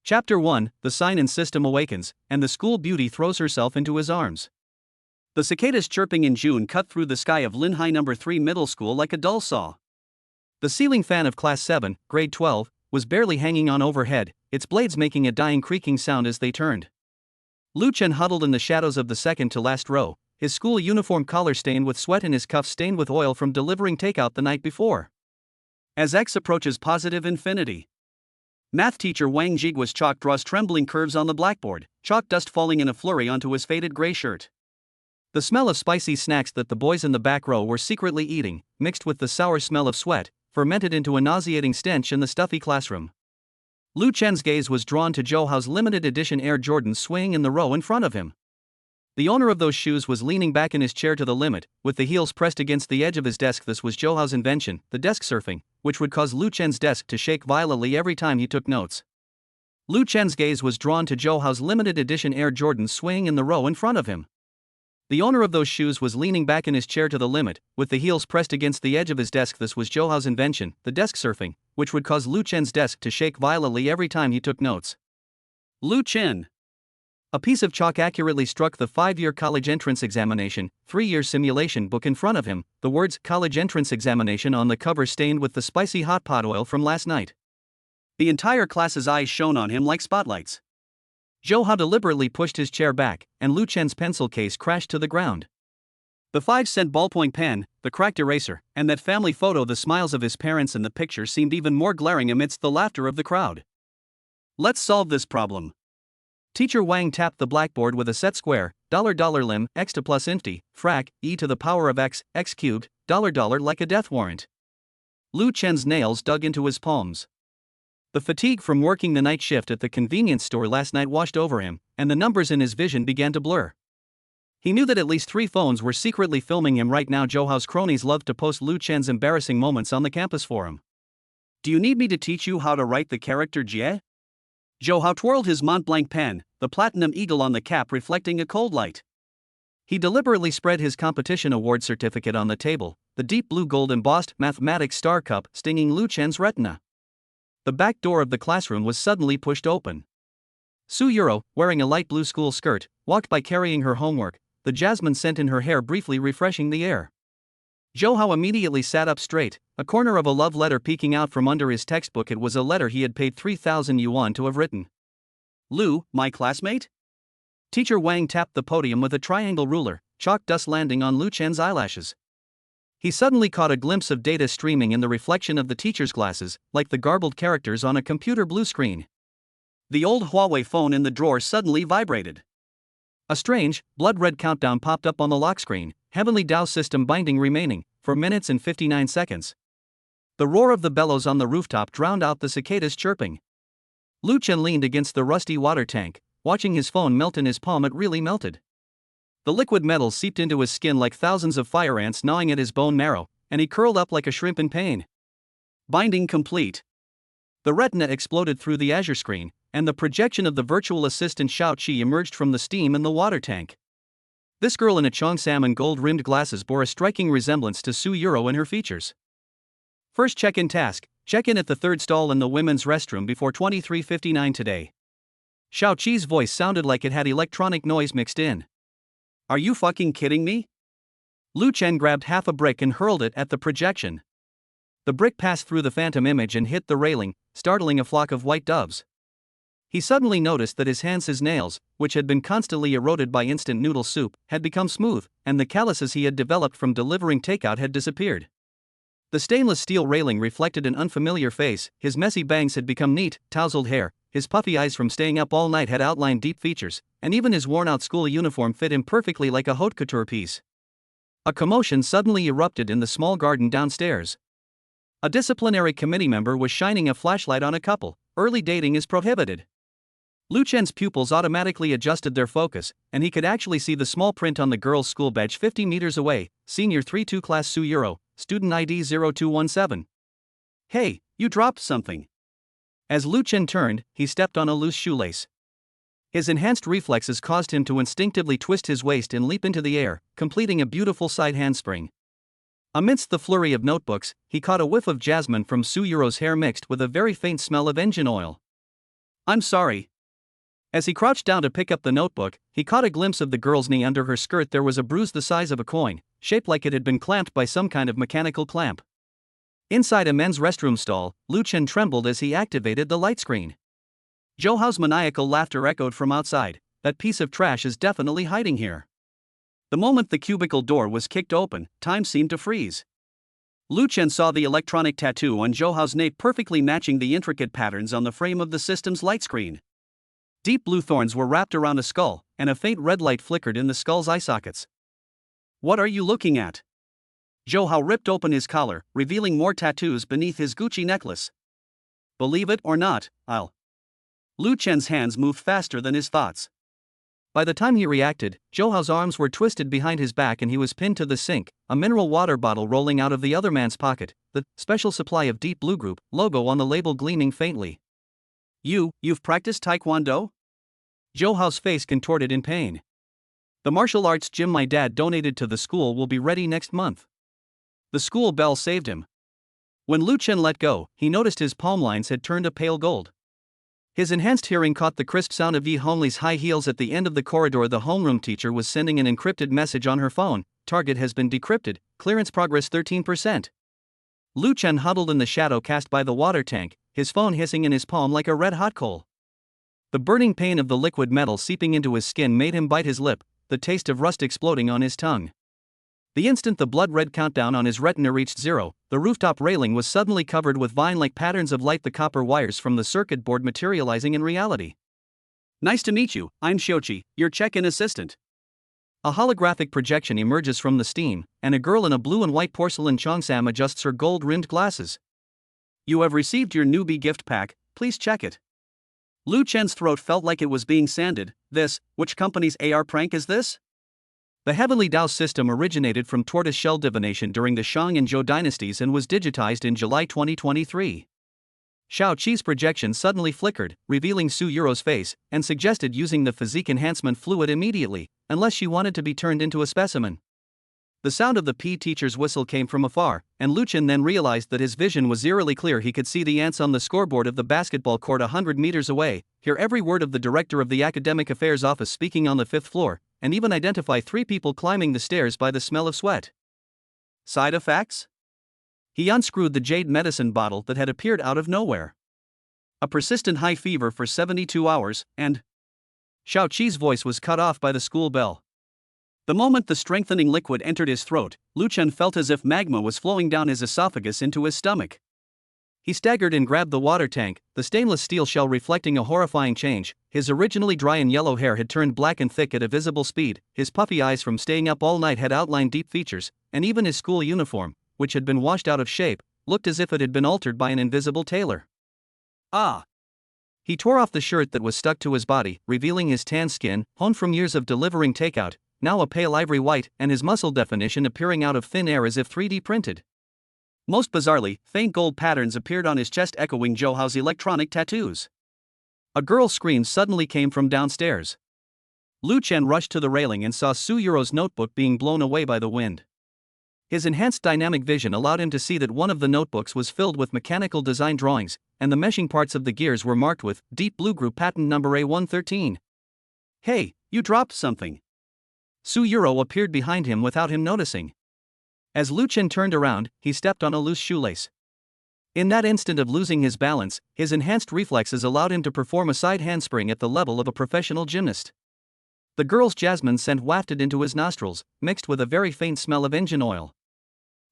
Chapter 1, The Sign and System awakens, and the school beauty throws herself into his arms. The cicadas chirping in June cut through the sky of Linhai No. 3 Middle School like a dull saw. The ceiling fan of Class 7, Grade 12, was barely hanging on overhead, its blades making a dying creaking sound as they turned. Lu Chen huddled in the shadows of the second-to-last row, his school uniform collar stained with sweat and his cuffs stained with oil from delivering takeout the night before. As X approaches positive infinity. Math teacher Wang Jigua's chalk draws trembling curves on the blackboard, chalk dust falling in a flurry onto his faded gray shirt. The smell of spicy snacks that the boys in the back row were secretly eating, mixed with the sour smell of sweat, fermented into a nauseating stench in the stuffy classroom. Lu Chen's gaze was drawn to Zhou Hao's limited edition Air Jordans swaying in the row in front of him. The owner of those shoes was leaning back in his chair to the limit, with the heels pressed against the edge of his desk. This was Zhou Hao's invention, the desk surfing, which would cause Lu Chen's desk to shake violently every time he took notes. Lu Chen's gaze was drawn to Zhou Hao's limited edition Air Jordans swaying in the row in front of him. The owner of those shoes was leaning back in his chair to the limit, with the heels pressed against the edge of his desk. This was Zhou Hao's invention, the desk surfing, which would cause Lu Chen's desk to shake violently every time he took notes. Lu Chen. A piece of chalk accurately struck the 5-year college entrance examination, 3-year simulation book in front of him, the words college entrance examination on the cover stained with the spicy hot pot oil from last night. The entire class's eyes shone on him like spotlights. Zhou Hao deliberately pushed his chair back, and Lu Chen's pencil case crashed to the ground. The 5-cent ballpoint pen, the cracked eraser, and that family photo, the smiles of his parents in the picture, seemed even more glaring amidst the laughter of the crowd. Let's solve this problem. Teacher Wang tapped the blackboard with a set square, $lim, x to plus infinity, frac, e to the power of x, x cubed, $, like a death warrant. Lu Chen's nails dug into his palms. The fatigue from working the night shift at the convenience store last night washed over him, and the numbers in his vision began to blur. He knew that at least 3 phones were secretly filming him right now. Zhou Hao's cronies loved to post Lu Chen's embarrassing moments on the campus forum. Do you need me to teach you how to write the character Jie? Zhou Hao twirled his Mont Blanc pen, the platinum eagle on the cap reflecting a cold light. He deliberately spread his competition award certificate on the table, the deep blue gold embossed mathematics star cup stinging Lu Chen's retina. The back door of the classroom was suddenly pushed open. Su Yuro, wearing a light blue school skirt, walked by carrying her homework, the jasmine scent in her hair briefly refreshing the air. Zhou Hao immediately sat up straight, a corner of a love letter peeking out from under his textbook. It was a letter he had paid 3,000 yuan to have written. Lu, my classmate? Teacher Wang tapped the podium with a triangle ruler, chalk dust landing on Lu Chen's eyelashes. He suddenly caught a glimpse of data streaming in the reflection of the teacher's glasses, like the garbled characters on a computer blue screen. The old Huawei phone in the drawer suddenly vibrated. A strange, blood-red countdown popped up on the lock screen, Heavenly Dao system binding remaining, for minutes and 59 seconds. The roar of the bellows on the rooftop drowned out the cicadas chirping. Lu Chen leaned against the rusty water tank, watching his phone melt in his palm. It really melted. The liquid metal seeped into his skin like thousands of fire ants gnawing at his bone marrow, and he curled up like a shrimp in pain. Binding complete. The retina exploded through the azure screen, and the projection of the virtual assistant Xiao Qi emerged from the steam in the water tank. This girl in a Cheongsam and gold-rimmed glasses bore a striking resemblance to Su Yuro in her features. First check-in task, check-in at the 3rd stall in the women's restroom before 23:59 today. Xiao Qi's voice sounded like it had electronic noise mixed in. Are you fucking kidding me? Lu Chen grabbed half a brick and hurled it at the projection. The brick passed through the phantom image and hit the railing, startling a flock of white doves. He suddenly noticed that his nails, which had been constantly eroded by instant noodle soup, had become smooth, and the calluses he had developed from delivering takeout had disappeared. The stainless steel railing reflected an unfamiliar face, his messy bangs had become neat, tousled hair, his puffy eyes from staying up all night had outlined deep features, and even his worn-out school uniform fit him perfectly like a haute couture piece. A commotion suddenly erupted in the small garden downstairs. A disciplinary committee member was shining a flashlight on a couple. Early dating is prohibited. Lu Chen's pupils automatically adjusted their focus, and he could actually see the small print on the girl's school badge 50 meters away, Senior 3-2 Class Su Yuro, Student ID 0217. Hey, you dropped something. As Lu Chen turned, he stepped on a loose shoelace. His enhanced reflexes caused him to instinctively twist his waist and leap into the air, completing a beautiful side handspring. Amidst the flurry of notebooks, he caught a whiff of jasmine from Su Yuro's hair mixed with a very faint smell of engine oil. I'm sorry. As he crouched down to pick up the notebook, he caught a glimpse of the girl's knee. Under her skirt there was a bruise the size of a coin, shaped like it had been clamped by some kind of mechanical clamp. Inside a men's restroom stall, Lu Chen trembled as he activated the light screen. Zhou Hao's maniacal laughter echoed from outside. That piece of trash is definitely hiding here. The moment the cubicle door was kicked open, time seemed to freeze. Lu Chen saw the electronic tattoo on Zhou Hao's nape perfectly matching the intricate patterns on the frame of the system's light screen. Deep blue thorns were wrapped around a skull, and a faint red light flickered in the skull's eye sockets. What are you looking at? Zhou Hao ripped open his collar, revealing more tattoos beneath his Gucci necklace. Believe it or not, I'll. Lu Chen's hands moved faster than his thoughts. By the time he reacted, Zhou Hao's arms were twisted behind his back and he was pinned to the sink, a mineral water bottle rolling out of the other man's pocket, the special supply of Deep Blue Group logo on the label gleaming faintly. You've practiced Taekwondo? Zhou Hao's face contorted in pain. The martial arts gym my dad donated to the school will be ready next month. The school bell saved him. When Lu Chen let go, he noticed his palm lines had turned a pale gold. His enhanced hearing caught the crisp sound of Yi Honglei's high heels at the end of the corridor. The homeroom teacher was sending an encrypted message on her phone. Target has been decrypted, clearance progress 13%. Lu Chen huddled in the shadow cast by the water tank, his phone hissing in his palm like a red-hot coal. The burning pain of the liquid metal seeping into his skin made him bite his lip, the taste of rust exploding on his tongue. The instant the blood-red countdown on his retina reached 0, the rooftop railing was suddenly covered with vine-like patterns of light, the copper wires from the circuit board materializing in reality. Nice to meet you, I'm Xiuqi, your check-in assistant. A holographic projection emerges from the steam, and a girl in a blue and white porcelain cheongsam adjusts her gold-rimmed glasses. You have received your newbie gift pack, please check it. Lu Chen's throat felt like it was being sanded. Which company's AR prank is this? The Heavenly Dao system originated from tortoise-shell divination during the Shang and Zhou dynasties and was digitized in July 2023. Xiao Qi's projection suddenly flickered, revealing Su Yuro's face, and suggested using the physique enhancement fluid immediately, unless she wanted to be turned into a specimen. The sound of the PE teacher's whistle came from afar, and Lu Chen then realized that his vision was eerily clear. He could see the ants on the scoreboard of the basketball court 100 meters away, hear every word of the director of the academic affairs office speaking on the 5th floor, and even identify 3 people climbing the stairs by the smell of sweat. Side effects? He unscrewed the jade medicine bottle that had appeared out of nowhere. A persistent high fever for 72 hours, and Xiao Qi's voice was cut off by the school bell. The moment the strengthening liquid entered his throat, Lu Chen felt as if magma was flowing down his esophagus into his stomach. He staggered and grabbed the water tank, the stainless steel shell reflecting a horrifying change. His originally dry and yellow hair had turned black and thick at a visible speed, his puffy eyes from staying up all night had outlined deep features, and even his school uniform, which had been washed out of shape, looked as if it had been altered by an invisible tailor. Ah! He tore off the shirt that was stuck to his body, revealing his tan skin, honed from years of delivering takeout, now a pale ivory white, and his muscle definition appearing out of thin air as if 3D printed. Most bizarrely, faint gold patterns appeared on his chest echoing Zhou Hao's electronic tattoos. A girl's scream suddenly came from downstairs. Lu Chen rushed to the railing and saw Su Yuro's notebook being blown away by the wind. His enhanced dynamic vision allowed him to see that one of the notebooks was filled with mechanical design drawings, and the meshing parts of the gears were marked with Deep Blue Group patent number A113. Hey, you dropped something. Su Yuro appeared behind him without him noticing. As Lu Chen turned around, he stepped on a loose shoelace. In that instant of losing his balance, his enhanced reflexes allowed him to perform a side handspring at the level of a professional gymnast. The girl's jasmine scent wafted into his nostrils, mixed with a very faint smell of engine oil.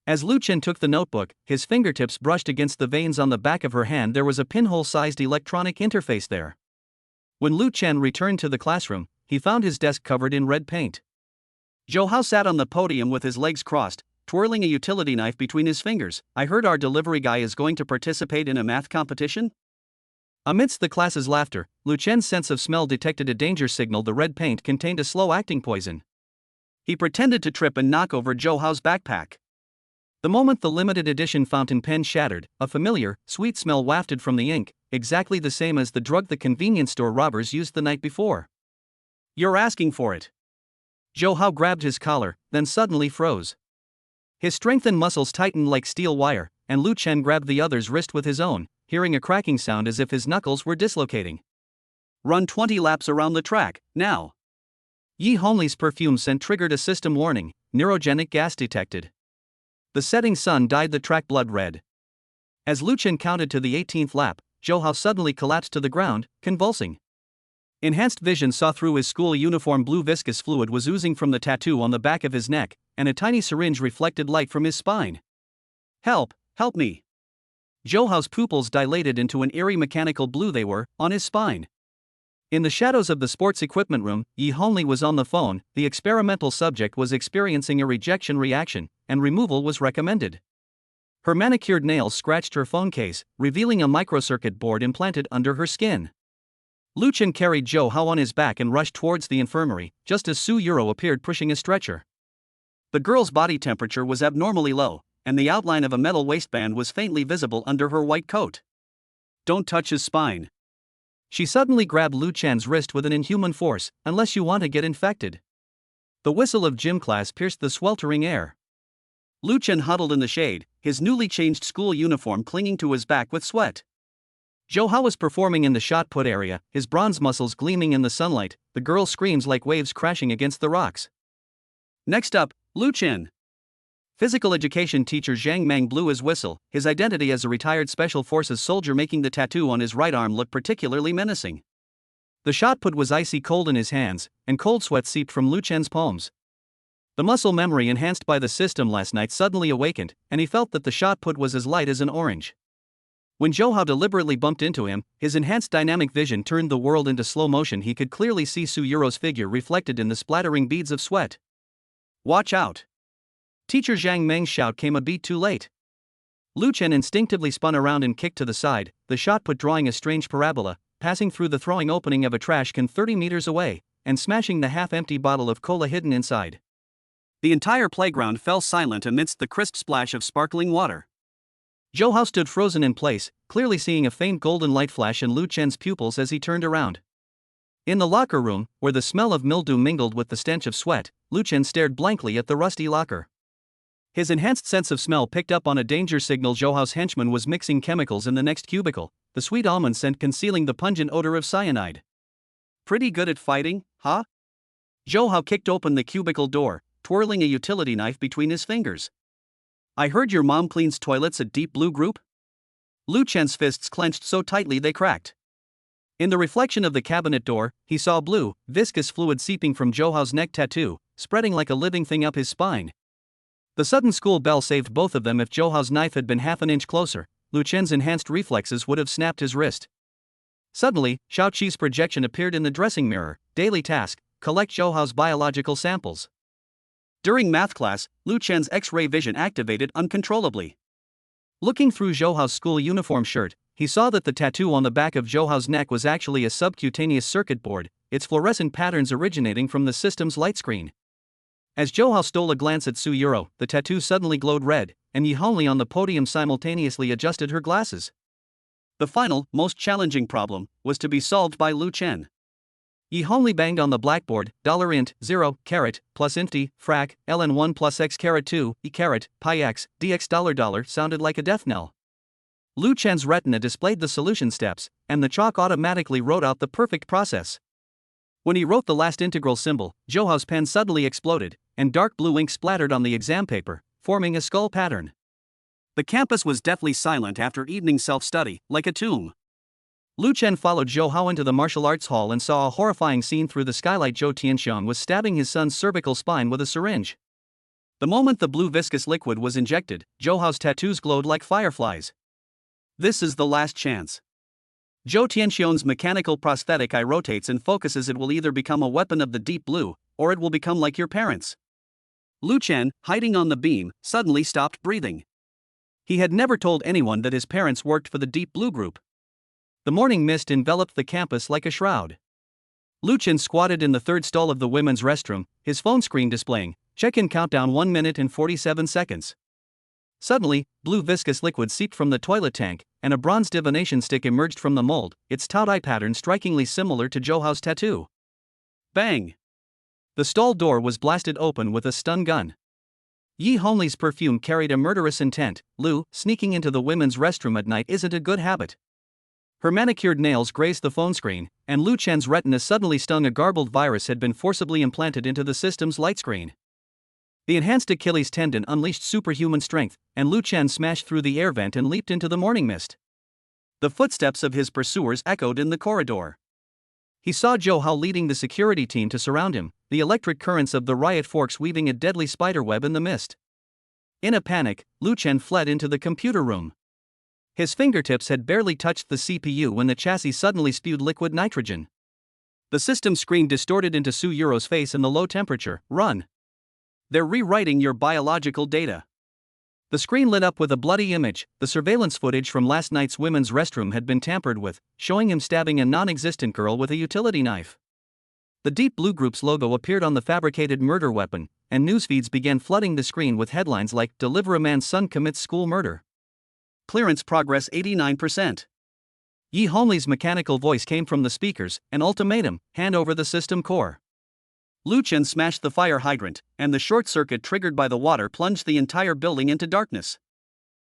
As Lu Chen took the notebook, his fingertips brushed against the veins on the back of her hand. There was a pinhole-sized electronic interface there. When Lu Chen returned to the classroom, he found his desk covered in red paint. Zhou Hao sat on the podium with his legs crossed, twirling a utility knife between his fingers. I heard our delivery guy is going to participate in a math competition? Amidst the class's laughter, Lu Chen's sense of smell detected a danger signal. The red paint contained a slow-acting poison. He pretended to trip and knock over Zhou Hao's backpack. The moment the limited edition fountain pen shattered, a familiar, sweet smell wafted from the ink, exactly the same as the drug the convenience store robbers used the night before. You're asking for it. Zhou Hao grabbed his collar, then suddenly froze. His strengthened muscles tightened like steel wire, and Lu Chen grabbed the other's wrist with his own, hearing a cracking sound as if his knuckles were dislocating. Run 20 laps around the track, now. Yi Hongli's perfume scent triggered a system warning, neurogenic gas detected. The setting sun dyed the track blood red. As Lu Chen counted to the 18th lap, Zhou Hao suddenly collapsed to the ground, convulsing. Enhanced vision saw through his school uniform. Blue viscous fluid was oozing from the tattoo on the back of his neck, and a tiny syringe reflected light from his spine. Help, help me. Zhou Hao's pupils dilated into an eerie mechanical blue. They were on his spine. In the shadows of the sports equipment room, Yi Hongli was on the phone. The experimental subject was experiencing a rejection reaction, and removal was recommended. Her manicured nails scratched her phone case, revealing a microcircuit board implanted under her skin. Lu Chen carried Zhou Hao on his back and rushed towards the infirmary, just as Su Yuro appeared pushing a stretcher. The girl's body temperature was abnormally low, and the outline of a metal waistband was faintly visible under her white coat. Don't touch his spine. She suddenly grabbed Lu Chen's wrist with an inhuman force, unless you want to get infected. The whistle of gym class pierced the sweltering air. Lu Chen huddled in the shade, his newly changed school uniform clinging to his back with sweat. Zhou Hao was performing in the shot put area, his bronze muscles gleaming in the sunlight. The girl screams like waves crashing against the rocks. Next up, Lu Chen. Physical education teacher Zhang Meng blew his whistle, his identity as a retired Special Forces soldier making the tattoo on his right arm look particularly menacing. The shot put was icy cold in his hands, and cold sweat seeped from Lu Chen's palms. The muscle memory enhanced by the system last night suddenly awakened, and he felt that the shot put was as light as an orange. When Zhou Hao deliberately bumped into him, his enhanced dynamic vision turned the world into slow motion. He could clearly see Su Yuro's figure reflected in the splattering beads of sweat. Watch out! Teacher Zhang Meng's shout came a beat too late. Lu Chen instinctively spun around and kicked to the side, the shot put drawing a strange parabola, passing through the throwing opening of a trash can 30 meters away, and smashing the half-empty bottle of cola hidden inside. The entire playground fell silent amidst the crisp splash of sparkling water. Zhou Hao stood frozen in place, clearly seeing a faint golden light flash in Lu Chen's pupils as he turned around. In the locker room, where the smell of mildew mingled with the stench of sweat, Lu Chen stared blankly at the rusty locker. His enhanced sense of smell picked up on a danger signal. Zhou Hao's henchman was mixing chemicals in the next cubicle, the sweet almond scent concealing the pungent odor of cyanide. Pretty good at fighting, huh? Zhou Hao kicked open the cubicle door, twirling a utility knife between his fingers. I heard your mom cleans toilets at Deep Blue Group? Lu Chen's fists clenched so tightly they cracked. In the reflection of the cabinet door, he saw blue, viscous fluid seeping from Zhou Hao's neck tattoo, spreading like a living thing up his spine. The sudden school bell saved both of them. If Zhou Hao's knife had been half an inch closer, Lu Chen's enhanced reflexes would have snapped his wrist. Suddenly, Xiao Qi's projection appeared in the dressing mirror. Daily task: collect Zhou Hao's biological samples. During math class, Lu Chen's X-ray vision activated uncontrollably. Looking through Zhou Hao's school uniform shirt, he saw that the tattoo on the back of Zhou Hao's neck was actually a subcutaneous circuit board, its fluorescent patterns originating from the system's light screen. As Zhou Hao stole a glance at Su Yuro, the tattoo suddenly glowed red, and Yi Hongli on the podium simultaneously adjusted her glasses. The final, most challenging problem was to be solved by Lu Chen. Yi Hongli banged on the blackboard, $int, 0, carat, plus inti, frac, ln1 plus x carat 2, e carat, pi x, dx $$ sounded like a death knell. Lu Chen's retina displayed the solution steps, and the chalk automatically wrote out the perfect process. When he wrote the last integral symbol, Zhou Hao's pen suddenly exploded, and dark blue ink splattered on the exam paper, forming a skull pattern. The campus was deathly silent after evening self-study, like a tomb. Lu Chen followed Zhou Hao into the martial arts hall and saw a horrifying scene through the skylight. Zhou Tianxiang was stabbing his son's cervical spine with a syringe. The moment the blue viscous liquid was injected, Zhou Hao's tattoos glowed like fireflies. This is the last chance. Zhou Tianxiang's mechanical prosthetic eye rotates and focuses. It will either become a weapon of the deep blue, or it will become like your parents. Lu Chen, hiding on the beam, suddenly stopped breathing. He had never told anyone that his parents worked for the Deep Blue Group. The morning mist enveloped the campus like a shroud. Lu Chen squatted in the third stall of the women's restroom, his phone screen displaying, check-in countdown 1 minute and 47 seconds. Suddenly, blue viscous liquid seeped from the toilet tank, and a bronze divination stick emerged from the mold, its tie pattern strikingly similar to Zhou Hao's tattoo. Bang! The stall door was blasted open with a stun gun. Yi Hongli's perfume carried a murderous intent. Lu, sneaking into the women's restroom at night isn't a good habit. Her manicured nails grazed the phone screen, and Lu Chen's retina suddenly stung. A garbled virus had been forcibly implanted into the system's light screen. The enhanced Achilles tendon unleashed superhuman strength, and Lu Chen smashed through the air vent and leaped into the morning mist. The footsteps of his pursuers echoed in the corridor. He saw Zhou Hao leading the security team to surround him, the electric currents of the riot forks weaving a deadly spiderweb in the mist. In a panic, Lu Chen fled into the computer room. His fingertips had barely touched the CPU when the chassis suddenly spewed liquid nitrogen. The system screen distorted into Su Yuro's face in the low temperature. "Run! They're rewriting your biological data." The screen lit up with a bloody image. The surveillance footage from last night's women's restroom had been tampered with, showing him stabbing a non-existent girl with a utility knife. The Deep Blue Group's logo appeared on the fabricated murder weapon, and newsfeeds began flooding the screen with headlines like "Deliver a Man's Son Commits School Murder." Clearance progress 89%. Yi Hongli's mechanical voice came from the speakers, an ultimatum: hand over the system core. Lu Chen smashed the fire hydrant, and the short circuit triggered by the water plunged the entire building into darkness.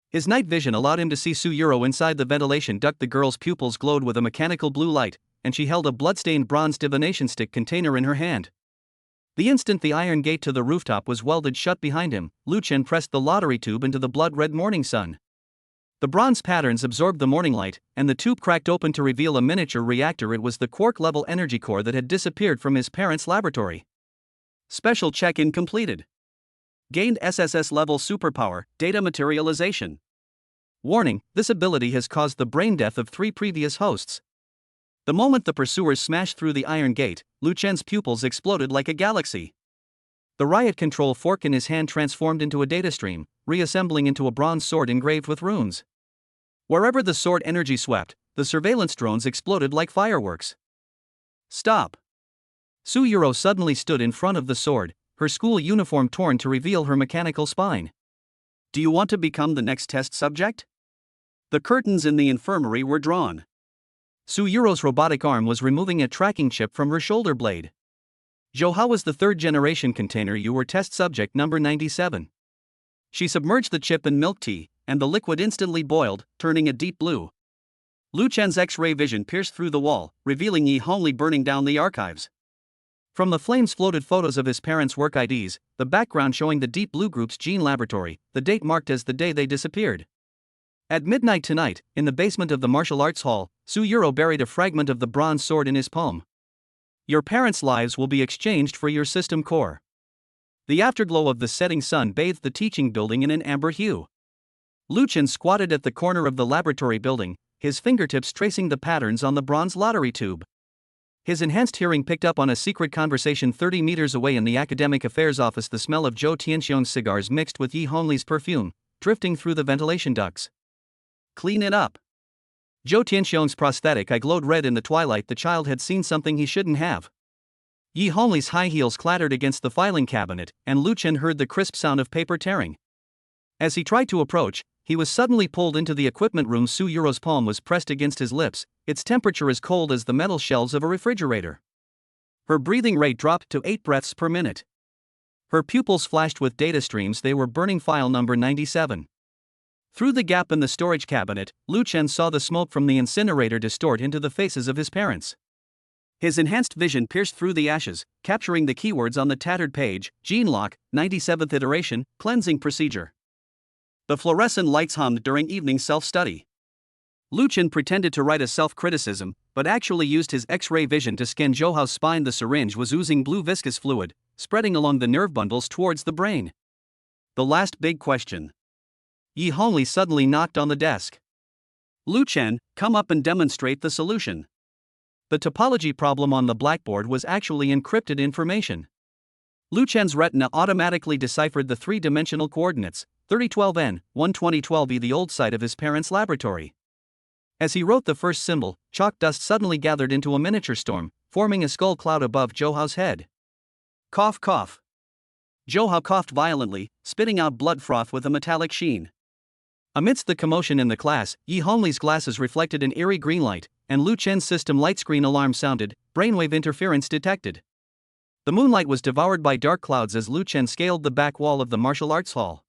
His night vision allowed him to see Su Yuro inside the ventilation duct. The girl's pupils glowed with a mechanical blue light, and she held a bloodstained bronze divination stick container in her hand. The instant the iron gate to the rooftop was welded shut behind him, Lu Chen pressed the lottery tube into the blood-red morning sun. The bronze patterns absorbed the morning light, and the tube cracked open to reveal a miniature reactor. It was the quark-level energy core that had disappeared from his parents' laboratory. Special check-in completed. Gained SSS-level superpower, data materialization. Warning: this ability has caused the brain death of 3 previous hosts. The moment the pursuers smashed through the iron gate, Lu Chen's pupils exploded like a galaxy. The riot control fork in his hand transformed into a data stream, reassembling into a bronze sword engraved with runes. Wherever the sword energy swept, the surveillance drones exploded like fireworks. "Stop!" Su Yuro suddenly stood in front of the sword, her school uniform torn to reveal her mechanical spine. "Do you want to become the next test subject?" The curtains in the infirmary were drawn. Su Yuro's robotic arm was removing a tracking chip from her shoulder blade. "Zhou Hao was the 3rd-generation container. You were test subject number 97. She submerged the chip in milk tea, and the liquid instantly boiled, turning a deep blue. Lu Chen's X-ray vision pierced through the wall, revealing Yi Hongli burning down the archives. From the flames floated photos of his parents' work IDs, the background showing the Deep Blue Group's gene laboratory, the date marked as the day they disappeared. At midnight tonight, in the basement of the martial arts hall, Su Yuro buried a fragment of the bronze sword in his palm. "Your parents' lives will be exchanged for your system core." The afterglow of the setting sun bathed the teaching building in an amber hue. Lu Chen squatted at the corner of the laboratory building, his fingertips tracing the patterns on the bronze lottery tube. His enhanced hearing picked up on a secret conversation 30 meters away in the academic affairs office. The smell of Zhou Tianxiong's cigars mixed with Yi Hongli's perfume, drifting through the ventilation ducts. "Clean it up." Zhou Tianxiong's prosthetic eye glowed red in the twilight. The child had seen something he shouldn't have. Yi Hongli's high heels clattered against the filing cabinet, and Lu Chen heard the crisp sound of paper tearing. As he tried to approach, he was suddenly pulled into the equipment room. Su Yuro's palm was pressed against his lips, its temperature as cold as the metal shelves of a refrigerator. Her breathing rate dropped to 8 breaths per minute. Her pupils flashed with data streams. They were burning file number 97. Through the gap in the storage cabinet, Lu Chen saw the smoke from the incinerator distort into the faces of his parents. His enhanced vision pierced through the ashes, capturing the keywords on the tattered page: gene lock, 97th iteration, cleansing procedure. The fluorescent lights hummed during evening self-study. Lu Chen pretended to write a self-criticism, but actually used his X-ray vision to scan Zhou Hao's spine. The syringe was oozing blue viscous fluid, spreading along the nerve bundles towards the brain. The last big question. Yi Hongli suddenly knocked on the desk. "Lu Chen, come up and demonstrate the solution." The topology problem on the blackboard was actually encrypted information. Lu Chen's retina automatically deciphered the 3-dimensional coordinates: 3012N, 12012E, the old site of his parents' laboratory. As he wrote the first symbol, chalk dust suddenly gathered into a miniature storm, forming a skull cloud above Zhou Hao's head. Cough, cough. Zhou Hao coughed violently, spitting out blood froth with a metallic sheen. Amidst the commotion in the class, Yi Hongli's glasses reflected an eerie green light, and Lu Chen's system light screen alarm sounded: brainwave interference detected. The moonlight was devoured by dark clouds as Lu Chen scaled the back wall of the martial arts hall.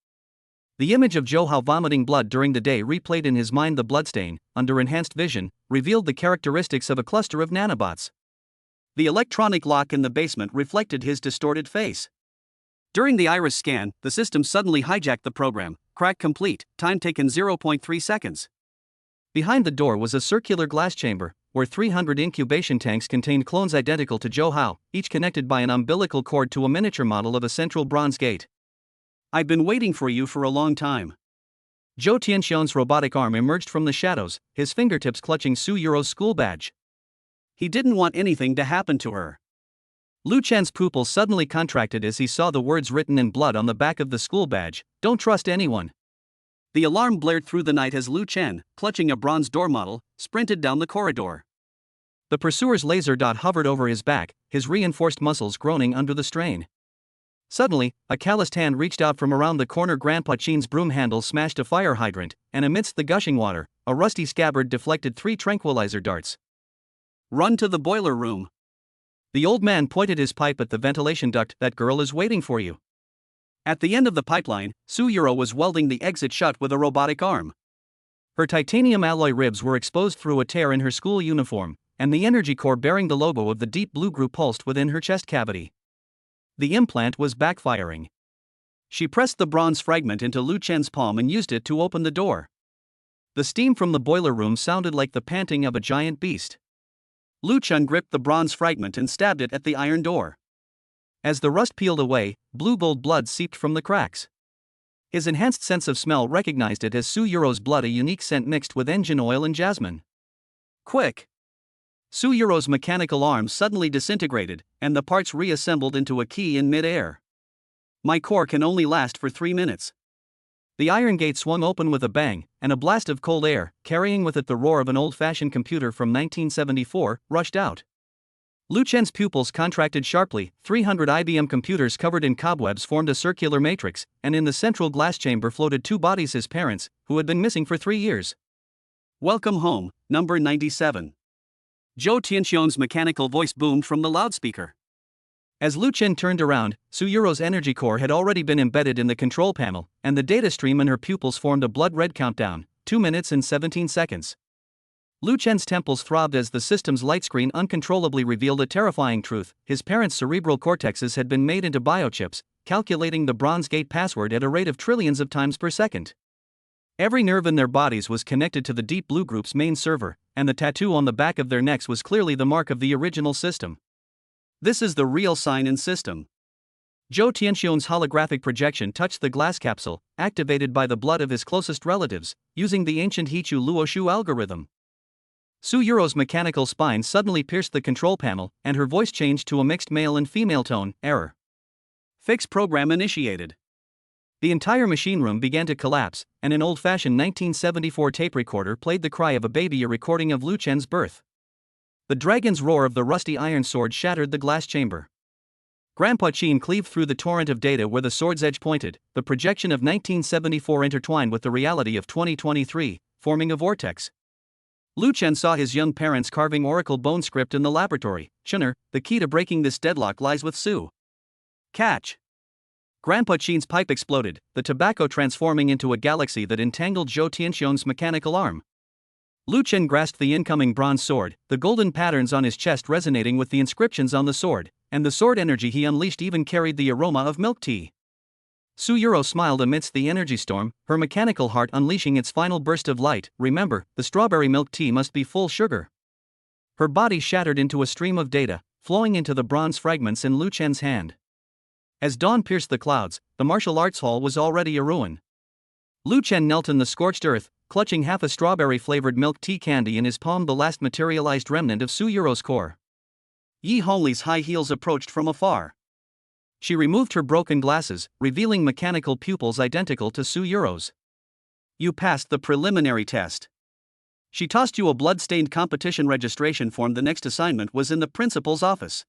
The image of Zhou vomiting blood during the day replayed in his mind. The bloodstain, under enhanced vision, revealed the characteristics of a cluster of nanobots. The electronic lock in the basement reflected his distorted face. During the iris scan, the system suddenly hijacked the program. Crack complete, time taken 0.3 seconds. Behind the door was a circular glass chamber, where 300 incubation tanks contained clones identical to Zhou, each connected by an umbilical cord to a miniature model of a central bronze gate. "I've been waiting for you for a long time." Zhou Tianxian's robotic arm emerged from the shadows, his fingertips clutching Su Yuro's school badge. He didn't want anything to happen to her. Lu Chen's pupils suddenly contracted as he saw the words written in blood on the back of the school badge, "Don't trust anyone." The alarm blared through the night as Lu Chen, clutching a bronze door model, sprinted down the corridor. The pursuer's laser dot hovered over his back, his reinforced muscles groaning under the strain. Suddenly, a calloused hand reached out from around the corner. Grandpa Chin's broom handle smashed a fire hydrant, and amidst the gushing water, a rusty scabbard deflected 3 tranquilizer darts. "Run to the boiler room." The old man pointed his pipe at the ventilation duct. "That girl is waiting for you." At the end of the pipeline, Su Yuro was welding the exit shut with a robotic arm. Her titanium alloy ribs were exposed through a tear in her school uniform, and the energy core bearing the logo of the Deep Blue Group pulsed within her chest cavity. The implant was backfiring. She pressed the bronze fragment into Lu Chen's palm and used it to open the door. The steam from the boiler room sounded like the panting of a giant beast. Lu Chen gripped the bronze fragment and stabbed it at the iron door. As the rust peeled away, blue-gold blood seeped from the cracks. His enhanced sense of smell recognized it as Su Yuro's blood, a unique scent mixed with engine oil and jasmine. Quick! Su Yuro's mechanical arm suddenly disintegrated, and the parts reassembled into a key in mid-air. "My core can only last for 3 minutes. The iron gate swung open with a bang, and a blast of cold air, carrying with it the roar of an old-fashioned computer from 1974, rushed out. Lu Chen's pupils contracted sharply. 300 IBM computers covered in cobwebs formed a circular matrix, and in the central glass chamber floated 2 bodies, his parents, who had been missing for 3 years. "Welcome home, number 97. Zhou Tianxian's mechanical voice boomed from the loudspeaker. As Lu Chen turned around, Su Yuro's energy core had already been embedded in the control panel, and the data stream in her pupils formed a blood-red countdown, 2 minutes and 17 seconds. Lu Chen's temples throbbed as the system's light screen uncontrollably revealed a terrifying truth: his parents' cerebral cortexes had been made into biochips, calculating the bronze gate password at a rate of trillions of times per second. Every nerve in their bodies was connected to the Deep Blue Group's main server, and the tattoo on the back of their necks was clearly the mark of the original system. "This is the real sign-in system." Zhou Tianxian's holographic projection touched the glass capsule, activated by the blood of his closest relatives, using the ancient Hichu Luoshu algorithm. Su Yuro's mechanical spine suddenly pierced the control panel, and her voice changed to a mixed male and female tone. "Error. Fix program initiated." The entire machine room began to collapse, and an old-fashioned 1974 tape recorder played the cry of a baby, a recording of Lu Chen's birth. The dragon's roar of the rusty iron sword shattered the glass chamber. Grandpa Chin cleaved through the torrent of data where the sword's edge pointed, the projection of 1974 intertwined with the reality of 2023, forming a vortex. Lu Chen saw his young parents carving oracle bone script in the laboratory. "Shuner, the key to breaking this deadlock lies with Su." Catch! Grandpa Chin's pipe exploded, the tobacco transforming into a galaxy that entangled Zhou Tianxian's mechanical arm. Lu Chen grasped the incoming bronze sword, the golden patterns on his chest resonating with the inscriptions on the sword, and the sword energy he unleashed even carried the aroma of milk tea. Su Yuro smiled amidst the energy storm, her mechanical heart unleashing its final burst of light. "Remember, the strawberry milk tea must be full sugar." Her body shattered into a stream of data, flowing into the bronze fragments in Lu Chen's hand. As dawn pierced the clouds, the martial arts hall was already a ruin. Lu Chen knelt in the scorched earth, clutching half a strawberry-flavored milk tea candy in his palm, the last materialized remnant of Su Yuro's core. Yi Hongli's high heels approached from afar. She removed her broken glasses, revealing mechanical pupils identical to Su Yuro's. "You passed the preliminary test." She tossed you a blood-stained competition registration form. The next assignment was in the principal's office.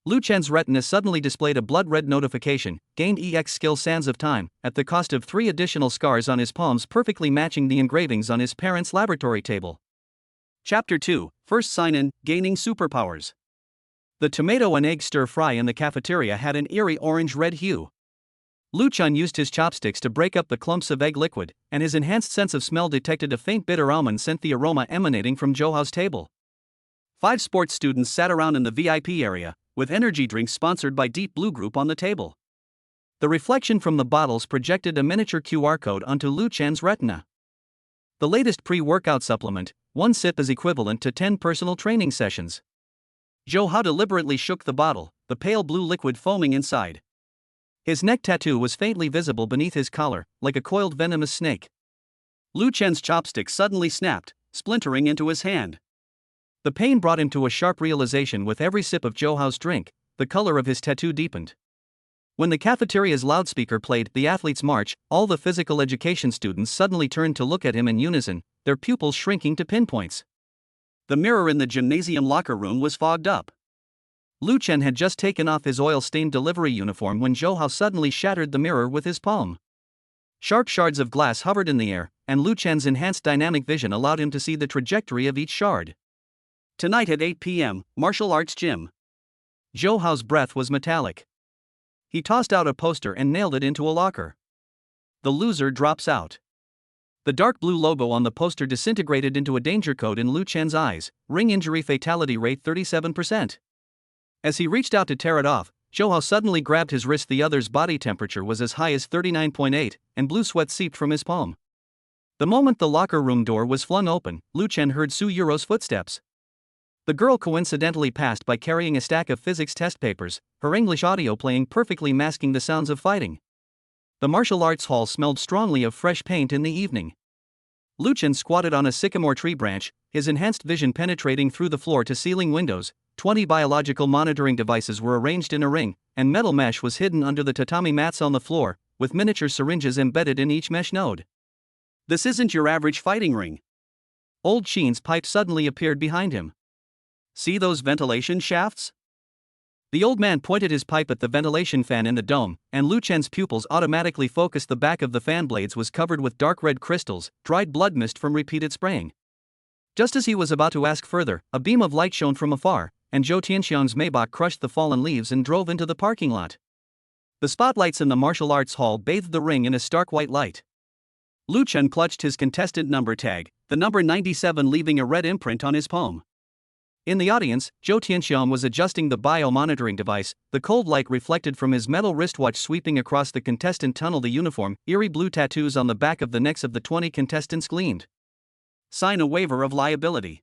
Lu Chen's retina suddenly displayed a blood-red notification: gained EX skill Sands of Time, at the cost of 3 additional scars on his palms perfectly matching the engravings on his parents' laboratory table. Chapter 2, First Sign-In, Gaining Superpowers. The tomato and egg stir-fry in the cafeteria had an eerie orange-red hue. Lu Chen used his chopsticks to break up the clumps of egg liquid, and his enhanced sense of smell detected a faint bitter almond scent, the aroma emanating from Zhou Hao's table. 5 sports students sat around in the VIP area, with energy drinks sponsored by Deep Blue Group on the table. The reflection from the bottles projected a miniature QR code onto Lu Chen's retina. The latest pre-workout supplement, 1 sip is equivalent to 10 personal training sessions. Zhou Hao deliberately shook the bottle, the pale blue liquid foaming inside. His neck tattoo was faintly visible beneath his collar, like a coiled venomous snake. Lu Chen's chopstick suddenly snapped, splintering into his hand. The pain brought him to a sharp realization. With every sip of Zhou Hao's drink, the color of his tattoo deepened. When the cafeteria's loudspeaker played The Athlete's March, all the physical education students suddenly turned to look at him in unison, their pupils shrinking to pinpoints. The mirror in the gymnasium locker room was fogged up. Lu Chen had just taken off his oil-stained delivery uniform when Zhou Hao suddenly shattered the mirror with his palm. Sharp shards of glass hovered in the air, and Lu Chen's enhanced dynamic vision allowed him to see the trajectory of each shard. Tonight at 8 p.m., martial arts gym. Zhou Hao's breath was metallic. He tossed out a poster and nailed it into a locker. The loser drops out. The dark blue logo on the poster disintegrated into a danger code in Lu Chen's eyes, ring injury fatality rate 37%. As he reached out to tear it off, Zhou Hao suddenly grabbed his wrist. The other's body temperature was as high as 39.8, and blue sweat seeped from his palm. The moment the locker room door was flung open, Lu Chen heard Su Yuro's footsteps. The girl coincidentally passed by carrying a stack of physics test papers, her English audio playing perfectly, masking the sounds of fighting. The martial arts hall smelled strongly of fresh paint in the evening. Lu Chen squatted on a sycamore tree branch, his enhanced vision penetrating through the floor-to-ceiling windows. 20 biological monitoring devices were arranged in a ring, and metal mesh was hidden under the tatami mats on the floor, with miniature syringes embedded in each mesh node. This isn't your average fighting ring. Old Sheen's pipe suddenly appeared behind him. See those ventilation shafts? The old man pointed his pipe at the ventilation fan in the dome, and Lu Chen's pupils automatically focused. The back of the fan blades was covered with dark red crystals, dried blood mist from repeated spraying. Just as he was about to ask further, a beam of light shone from afar, and Zhou Tianxiang's Maybach crushed the fallen leaves and drove into the parking lot. The spotlights in the martial arts hall bathed the ring in a stark white light. Lu Chen clutched his contestant number tag, the number 97, leaving a red imprint on his palm. In the audience, Zhou Tianxiang was adjusting the bio-monitoring device, the cold light reflected from his metal wristwatch sweeping across the contestant tunnel. The uniform, eerie blue tattoos on the back of the necks of the 20 contestants gleamed. Sign a waiver of liability.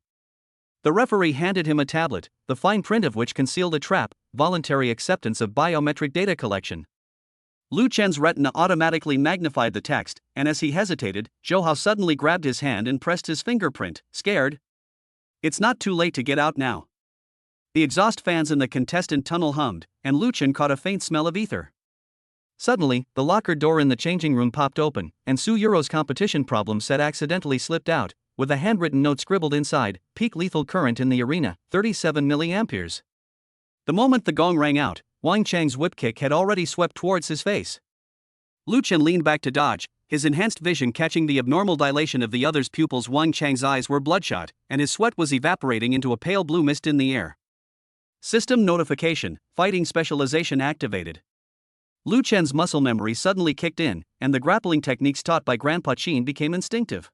The referee handed him a tablet, the fine print of which concealed a trap, voluntary acceptance of biometric data collection. Lu Chen's retina automatically magnified the text, and as he hesitated, Zhou Hao suddenly grabbed his hand and pressed his fingerprint, scared. It's not too late to get out now. The exhaust fans in the contestant tunnel hummed, and Lu Chen caught a faint smell of ether. Suddenly, the locker door in the changing room popped open, and Su Yuro's competition problem set accidentally slipped out, with a handwritten note scribbled inside: peak lethal current in the arena, 37 milliamperes. The moment the gong rang out, Wang Chang's whip kick had already swept towards his face. Lu Chen leaned back to dodge, his enhanced vision catching the abnormal dilation of the other's pupils. Wang Chang's eyes were bloodshot, and his sweat was evaporating into a pale blue mist in the air. System notification, fighting specialization activated. Lu Chen's muscle memory suddenly kicked in, and the grappling techniques taught by Grandpa Qin became instinctive.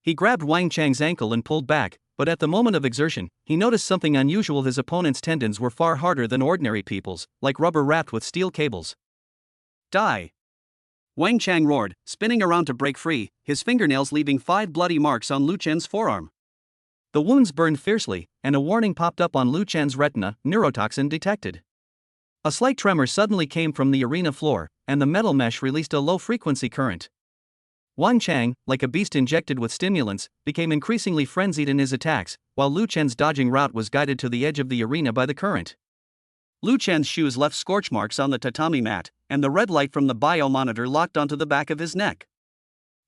He grabbed Wang Chang's ankle and pulled back, but at the moment of exertion, he noticed something unusual. His opponent's tendons were far harder than ordinary people's, like rubber wrapped with steel cables. Die! Wang Chang roared, spinning around to break free, his fingernails leaving 5 bloody marks on Lu Chen's forearm. The wounds burned fiercely, and a warning popped up on Lu Chen's retina: neurotoxin detected. A slight tremor suddenly came from the arena floor, and the metal mesh released a low-frequency current. Wang Chang, like a beast injected with stimulants, became increasingly frenzied in his attacks, while Lu Chen's dodging route was guided to the edge of the arena by the current. Lu Chen's shoes left scorch marks on the tatami mat, and the red light from the bio-monitor locked onto the back of his neck.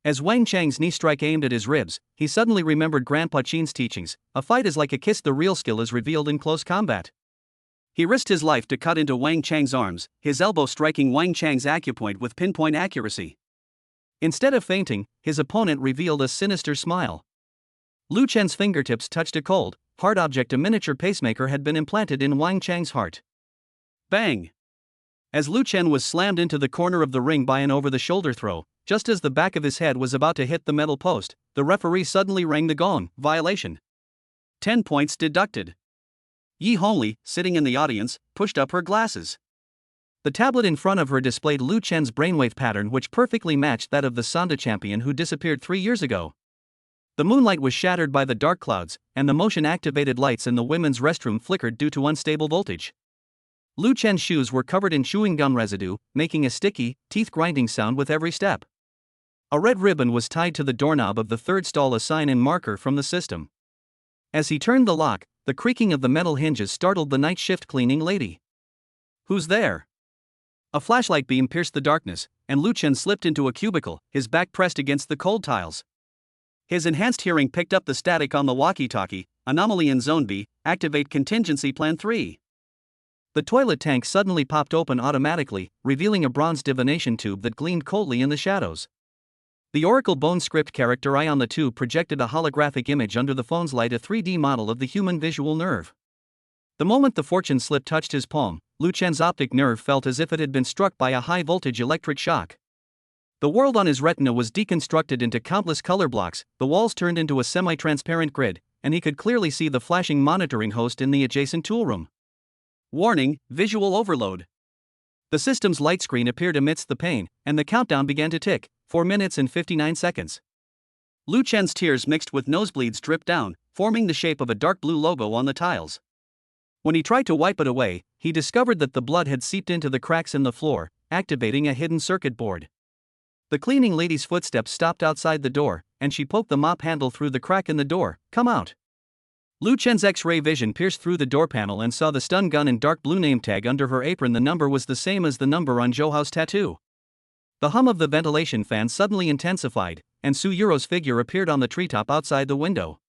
As Wang Chang's knee strike aimed at his ribs, he suddenly remembered Grandpa Qin's teachings: a fight is like a kiss, the real skill is revealed in close combat. He risked his life to cut into Wang Chang's arms, his elbow striking Wang Chang's acupoint with pinpoint accuracy. Instead of fainting, his opponent revealed a sinister smile. Lu Chen's fingertips touched a cold, hard object. A miniature pacemaker had been implanted in Wang Chang's heart. Bang! As Lu Chen was slammed into the corner of the ring by an over-the-shoulder throw, just as the back of his head was about to hit the metal post, the referee suddenly rang the gong. Violation. 10 points deducted. Yi Hongli, sitting in the audience, pushed up her glasses. The tablet in front of her displayed Lu Chen's brainwave pattern, which perfectly matched that of the Sanda champion who disappeared 3 years ago. The moonlight was shattered by the dark clouds, and the motion-activated lights in the women's restroom flickered due to unstable voltage. Lu Chen's shoes were covered in chewing gum residue, making a sticky, teeth-grinding sound with every step. A red ribbon was tied to the doorknob of the third stall, a sign-in marker from the system. As he turned the lock, the creaking of the metal hinges startled the night shift cleaning lady. "Who's there?" A flashlight beam pierced the darkness, and Lu Chen slipped into a cubicle, his back pressed against the cold tiles. His enhanced hearing picked up the static on the walkie-talkie. "Anomaly in Zone B, activate contingency plan 3. The toilet tank suddenly popped open automatically, revealing a bronze divination tube that gleamed coldly in the shadows. The Oracle Bone script character eye on the tube projected a holographic image under the phone's light, a 3D model of the human visual nerve. The moment the fortune slip touched his palm, Lu Chen's optic nerve felt as if it had been struck by a high-voltage electric shock. The world on his retina was deconstructed into countless color blocks, the walls turned into a semi-transparent grid, and he could clearly see the flashing monitoring host in the adjacent toolroom. Warning, visual overload. The system's light screen appeared amidst the pane, and the countdown began to tick. 4 minutes and 59 seconds. Lu Chen's tears mixed with nosebleeds dripped down, forming the shape of a dark blue logo on the tiles. When he tried to wipe it away, he discovered that the blood had seeped into the cracks in the floor, activating a hidden circuit board. The cleaning lady's footsteps stopped outside the door, and she poked the mop handle through the crack in the door. "Come out." Lu Chen's X-ray vision pierced through the door panel and saw the stun gun and dark blue name tag under her apron. The number was the same as the number on Zhouhao's tattoo. The hum of the ventilation fan suddenly intensified, and Su Yuro's figure appeared on the treetop outside the window.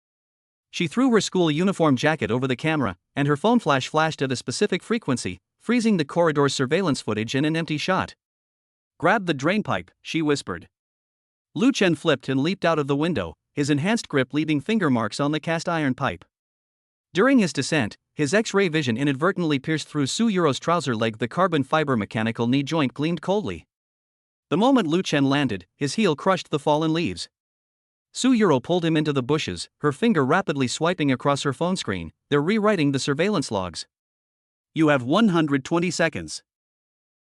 She threw her school uniform jacket over the camera, and her phone flash flashed at a specific frequency, freezing the corridor's surveillance footage in an empty shot. "Grab the drainpipe," she whispered. Lu Chen flipped and leaped out of the window, his enhanced grip leaving finger marks on the cast iron pipe. During his descent, his X-ray vision inadvertently pierced through Su Yuro's trouser leg. The carbon fiber mechanical knee joint gleamed coldly. The moment Lu Chen landed, his heel crushed the fallen leaves. Su Yuro pulled him into the bushes, her finger rapidly swiping across her phone screen. "They're rewriting the surveillance logs. You have 120 seconds.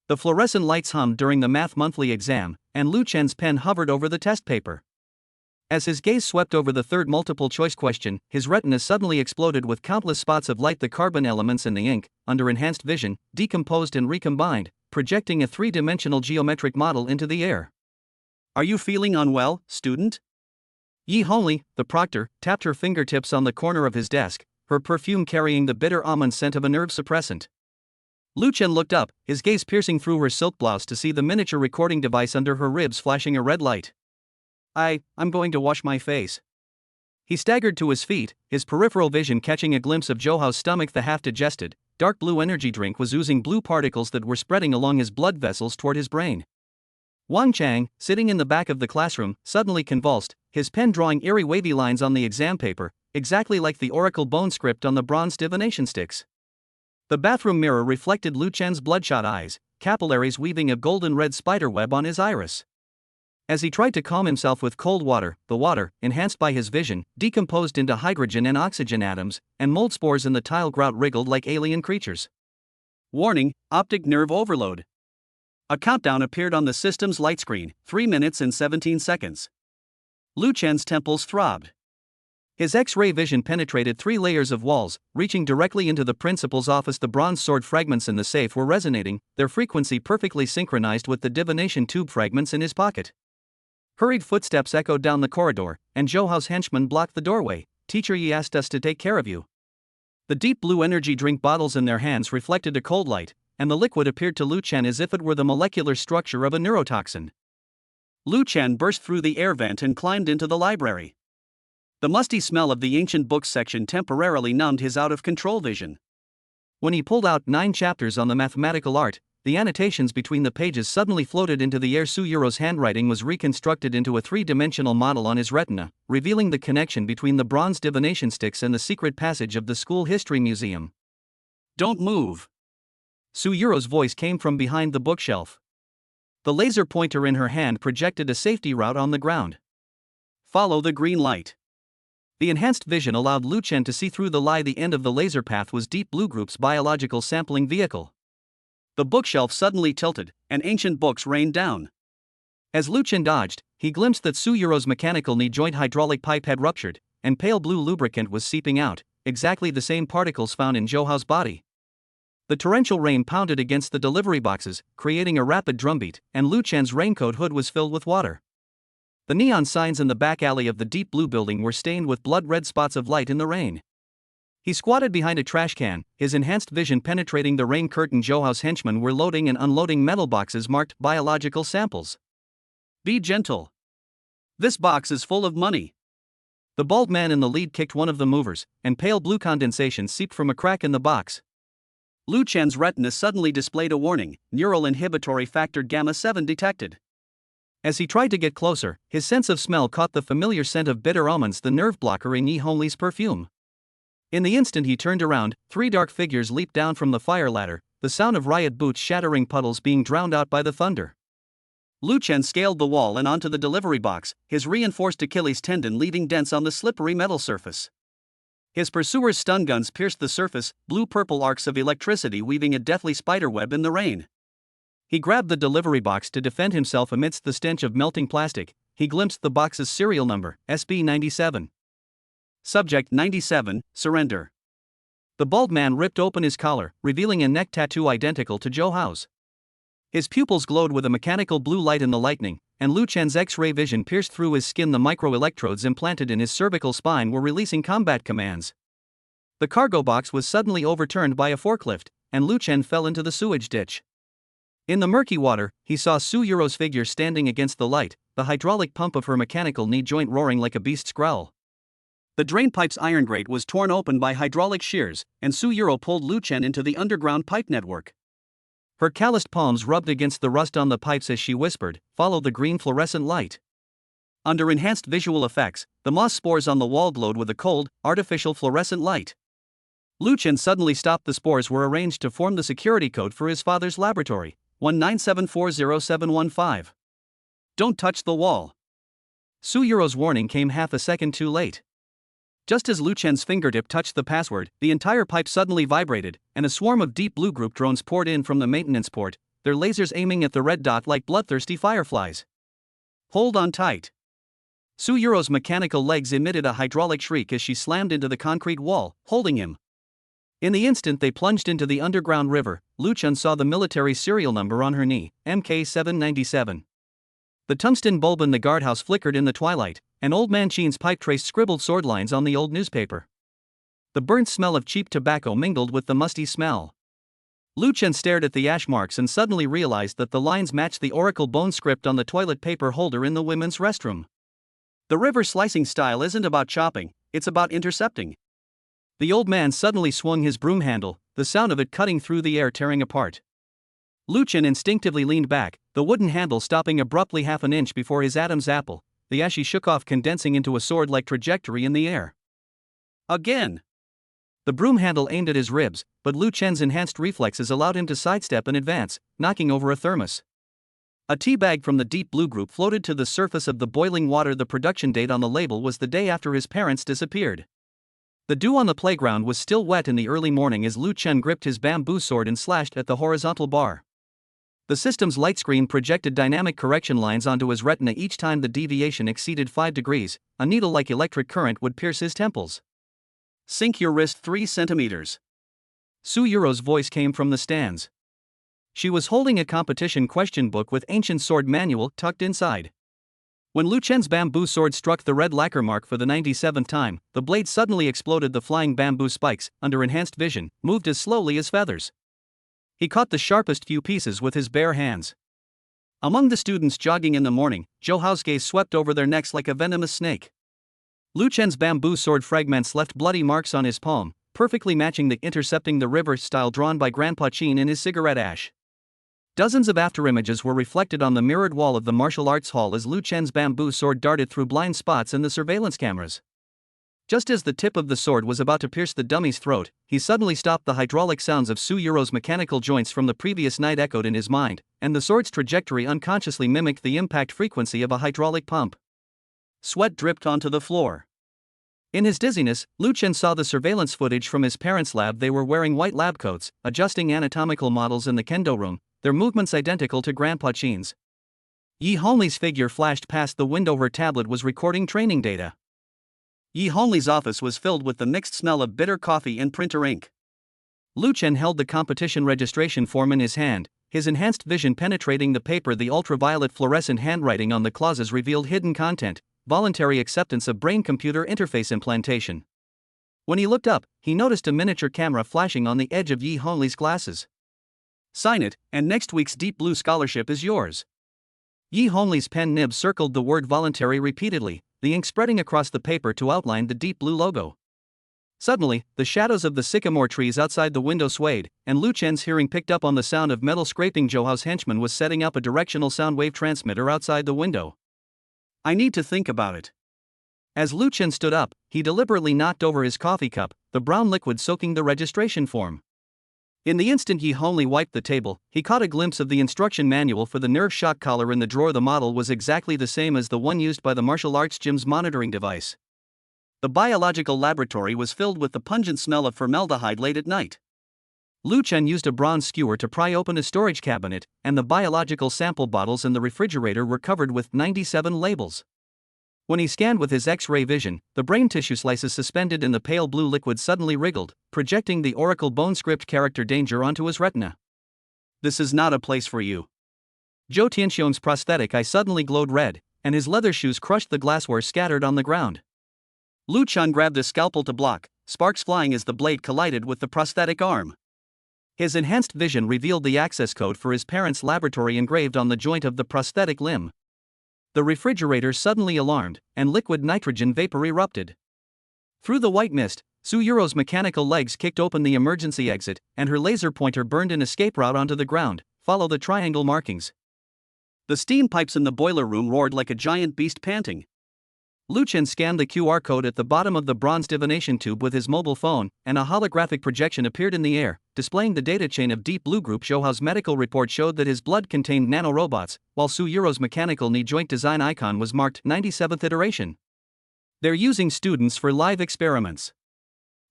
The fluorescent lights hummed during the Math Monthly exam, and Lu Chen's pen hovered over the test paper. As his gaze swept over the third multiple-choice question, his retina suddenly exploded with countless spots of light. The carbon elements in the ink, under enhanced vision, decomposed and recombined, projecting a 3-dimensional geometric model into the air. "Are you feeling unwell, student?" Yi Hongli, the proctor, tapped her fingertips on the corner of his desk, her perfume carrying the bitter almond scent of a nerve suppressant. Lu Chen looked up, his gaze piercing through her silk blouse to see the miniature recording device under her ribs flashing a red light. I'm going to wash my face." He staggered to his feet, his peripheral vision catching a glimpse of Zhouhao's stomach. The half-digested, dark blue energy drink was oozing blue particles that were spreading along his blood vessels toward his brain. Wang Chang, sitting in the back of the classroom, suddenly convulsed, his pen drawing eerie wavy lines on the exam paper, exactly like the Oracle Bone script on the bronze divination sticks. The bathroom mirror reflected Lu Chen's bloodshot eyes, capillaries weaving a golden-red spiderweb on his iris. As he tried to calm himself with cold water, the water, enhanced by his vision, decomposed into hydrogen and oxygen atoms, and mold spores in the tile grout wriggled like alien creatures. Warning, optic nerve overload. A countdown appeared on the system's light screen, 3 minutes and 17 seconds. Lu Chen's temples throbbed. His X-ray vision penetrated 3 layers of walls, reaching directly into the principal's office. The bronze sword fragments in the safe were resonating, their frequency perfectly synchronized with the divination tube fragments in his pocket. Hurried footsteps echoed down the corridor, and Zhouhao's henchman blocked the doorway. "Teacher Yi asked us to take care of you." The deep blue energy drink bottles in their hands reflected a cold light, and the liquid appeared to Lu Chen as if it were the molecular structure of a neurotoxin. Lu Chen burst through the air vent and climbed into the library. The musty smell of the ancient books section temporarily numbed his out-of-control vision. When he pulled out 9 chapters on the mathematical art, the annotations between the pages suddenly floated into the air. Su Yuro's handwriting was reconstructed into a 3-dimensional model on his retina, revealing the connection between the bronze divination sticks and the secret passage of the school history museum. "Don't move." Su Yuro's voice came from behind the bookshelf. The laser pointer in her hand projected a safety route on the ground. Follow the green light. The enhanced vision allowed Lu Chen to see through the lie. The end of the laser path was Deep Blue Group's biological sampling vehicle. The bookshelf suddenly tilted, and ancient books rained down. As Lu Chen dodged, he glimpsed that Su Yuro's mechanical knee joint hydraulic pipe had ruptured, and pale blue lubricant was seeping out, exactly the same particles found in Zhouhao's body. The torrential rain pounded against the delivery boxes, creating a rapid drumbeat, and Lu Chen's raincoat hood was filled with water. The neon signs in the back alley of the Deep Blue building were stained with blood-red spots of light in the rain. He squatted behind a trash can, his enhanced vision penetrating the rain curtain. Zhouhao's henchmen were loading and unloading metal boxes marked biological samples. Be gentle. This box is full of money. The bald man in the lead kicked one of the movers, and pale blue condensation seeped from a crack in the box. Lu Chen's retina suddenly displayed a warning: neural inhibitory factor gamma 7 detected. As he tried to get closer, his sense of smell caught the familiar scent of bitter almonds, the nerve blocker in Yi Hongli's perfume. In the instant he turned around, 3 dark figures leaped down from the fire ladder, the sound of riot boots shattering puddles being drowned out by the thunder. Lu Chen scaled the wall and onto the delivery box, his reinforced Achilles tendon leaving dents on the slippery metal surface. His pursuers' stun guns pierced the surface, blue-purple arcs of electricity weaving a deathly spiderweb in the rain. He grabbed the delivery box to defend himself amidst the stench of melting plastic. He glimpsed the box's serial number, SB97. Subject 97, surrender. The bald man ripped open his collar, revealing a neck tattoo identical to Zhouhao's. His pupils glowed with a mechanical blue light in the lightning, and Lu Chen's X-ray vision pierced through his skin. The microelectrodes implanted in his cervical spine were releasing combat commands. The cargo box was suddenly overturned by a forklift, and Lu Chen fell into the sewage ditch. In the murky water, he saw Su Yuro's figure standing against the light, the hydraulic pump of her mechanical knee joint roaring like a beast's growl. The drain pipe's iron grate was torn open by hydraulic shears, and Su Yuro pulled Lu Chen into the underground pipe network. Her calloused palms rubbed against the rust on the pipes as she whispered, "Follow the green fluorescent light." Under enhanced visual effects, the moss spores on the wall glowed with a cold, artificial fluorescent light. Lu Chen suddenly stopped. The spores were arranged to form the security code for his father's laboratory, 197400715. Don't touch the wall. Su Yuro's warning came half a second too late. Just as Lu Chen's fingertip touched the password, the entire pipe suddenly vibrated, and a swarm of Deep Blue Group drones poured in from the maintenance port, their lasers aiming at the red dot like bloodthirsty fireflies. Hold on tight. Su Yuro's mechanical legs emitted a hydraulic shriek as she slammed into the concrete wall, holding him. In the instant they plunged into the underground river, Lu Chen saw the military serial number on her knee, MK797. The tungsten bulb in the guardhouse flickered in the twilight, and Old Man Chin's pipe traced scribbled sword lines on the old newspaper. The burnt smell of cheap tobacco mingled with the musty smell. Lu Chen stared at the ash marks and suddenly realized that the lines matched the oracle bone script on the toilet paper holder in the women's restroom. The river slicing style isn't about chopping, it's about intercepting. The old man suddenly swung his broom handle, the sound of it cutting through the air tearing apart. Lu Chen instinctively leaned back, the wooden handle stopping abruptly half an inch before his Adam's apple, the ash he shook off condensing into a sword-like trajectory in the air. Again! The broom handle aimed at his ribs, but Lu Chen's enhanced reflexes allowed him to sidestep and advance, knocking over a thermos. A tea bag from the Deep Blue Group floated to the surface of the boiling water. The production date on the label was the day after his parents disappeared. The dew on the playground was still wet in the early morning as Lu Chen gripped his bamboo sword and slashed at the horizontal bar. The system's light screen projected dynamic correction lines onto his retina each time the deviation exceeded 5 degrees, a needle-like electric current would pierce his temples. Sink your wrist 3 centimeters. Su Yuro's voice came from the stands. She was holding a competition question book with ancient sword manual tucked inside. When Lu Chen's bamboo sword struck the red lacquer mark for the 97th time, the blade suddenly exploded. The flying bamboo spikes, under enhanced vision, moved as slowly as feathers. He caught the sharpest few pieces with his bare hands. Among the students jogging in the morning, Zhouhao's gaze swept over their necks like a venomous snake. Lu Chen's bamboo sword fragments left bloody marks on his palm, perfectly matching the intercepting the river style drawn by Grandpa Chin in his cigarette ash. Dozens of afterimages were reflected on the mirrored wall of the martial arts hall as Lu Chen's bamboo sword darted through blind spots in the surveillance cameras. Just as the tip of the sword was about to pierce the dummy's throat, he suddenly stopped. The hydraulic sounds of Su-Yuro's mechanical joints from the previous night echoed in his mind, and the sword's trajectory unconsciously mimicked the impact frequency of a hydraulic pump. Sweat dripped onto the floor. In his dizziness, Lu Chen saw the surveillance footage from his parents' lab. They were wearing white lab coats, adjusting anatomical models in the kendo room, their movements identical to Grandpa Chen's. Yi Hongli's figure flashed past the window. Her tablet was recording training data. Yi Hongli's office was filled with the mixed smell of bitter coffee and printer ink. Lu Chen held the competition registration form in his hand, his enhanced vision penetrating the paper. The ultraviolet fluorescent handwriting on the clauses revealed hidden content, voluntary acceptance of brain-computer interface implantation. When he looked up, he noticed a miniature camera flashing on the edge of Yi Hongli's glasses. Sign it, and next week's Deep Blue scholarship is yours. Yi Hongli's pen nib circled the word voluntary repeatedly, the ink spreading across the paper to outline the Deep Blue logo. Suddenly, the shadows of the sycamore trees outside the window swayed, and Lu Chen's hearing picked up on the sound of metal scraping. Zhouhao's henchman was setting up a directional sound wave transmitter outside the window. I need to think about it. As Lu Chen stood up, he deliberately knocked over his coffee cup, the brown liquid soaking the registration form. In the instant Yi Hongli wiped the table, he caught a glimpse of the instruction manual for the nerve shock collar in the drawer. The model was exactly the same as the one used by the martial arts gym's monitoring device. The biological laboratory was filled with the pungent smell of formaldehyde late at night. Lu Chen used a bronze skewer to pry open a storage cabinet, and the biological sample bottles in the refrigerator were covered with 97 labels. When he scanned with his X-ray vision, the brain tissue slices suspended in the pale blue liquid suddenly wriggled, projecting the oracle bone script character danger onto his retina. This is not a place for you. Zhou Tianxiong's prosthetic eye suddenly glowed red, and his leather shoes crushed the glassware scattered on the ground. Lu Chen grabbed his scalpel to block, sparks flying as the blade collided with the prosthetic arm. His enhanced vision revealed the access code for his parents' laboratory engraved on the joint of the prosthetic limb. The refrigerator suddenly alarmed, and liquid nitrogen vapor erupted. Through the white mist, Su-Yuro's mechanical legs kicked open the emergency exit, and her laser pointer burned an escape route onto the ground. Follow the triangle markings. The steam pipes in the boiler room roared like a giant beast panting. Lu Chen scanned the QR code at the bottom of the bronze divination tube with his mobile phone, and a holographic projection appeared in the air, displaying the data chain of Deep Blue Group. Zhouhao's medical report showed that his blood contained nanorobots, while Su-Yuro's mechanical knee joint design icon was marked 97th iteration. They're using students for live experiments.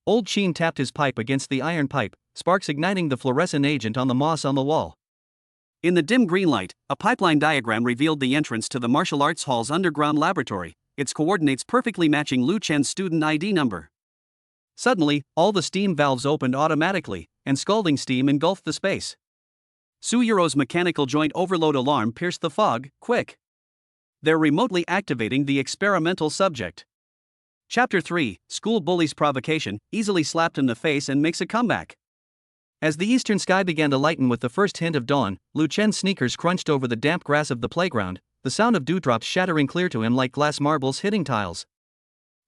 Old Chen tapped his pipe against the iron pipe, sparks igniting the fluorescent agent on the moss on the wall. In the dim green light, a pipeline diagram revealed the entrance to the martial arts hall's underground laboratory, its coordinates perfectly matching Lu Chen's student ID number. Suddenly, all the steam valves opened automatically, and scalding steam engulfed the space. Su-Yuro's mechanical joint overload alarm pierced the fog. Quick! They're remotely activating the experimental subject. Chapter 3, School Bully's Provocation, easily slapped in the face and makes a comeback. As the eastern sky began to lighten with the first hint of dawn, Lu Chen's sneakers crunched over the damp grass of the playground, the sound of dewdrops shattering clear to him like glass marbles hitting tiles.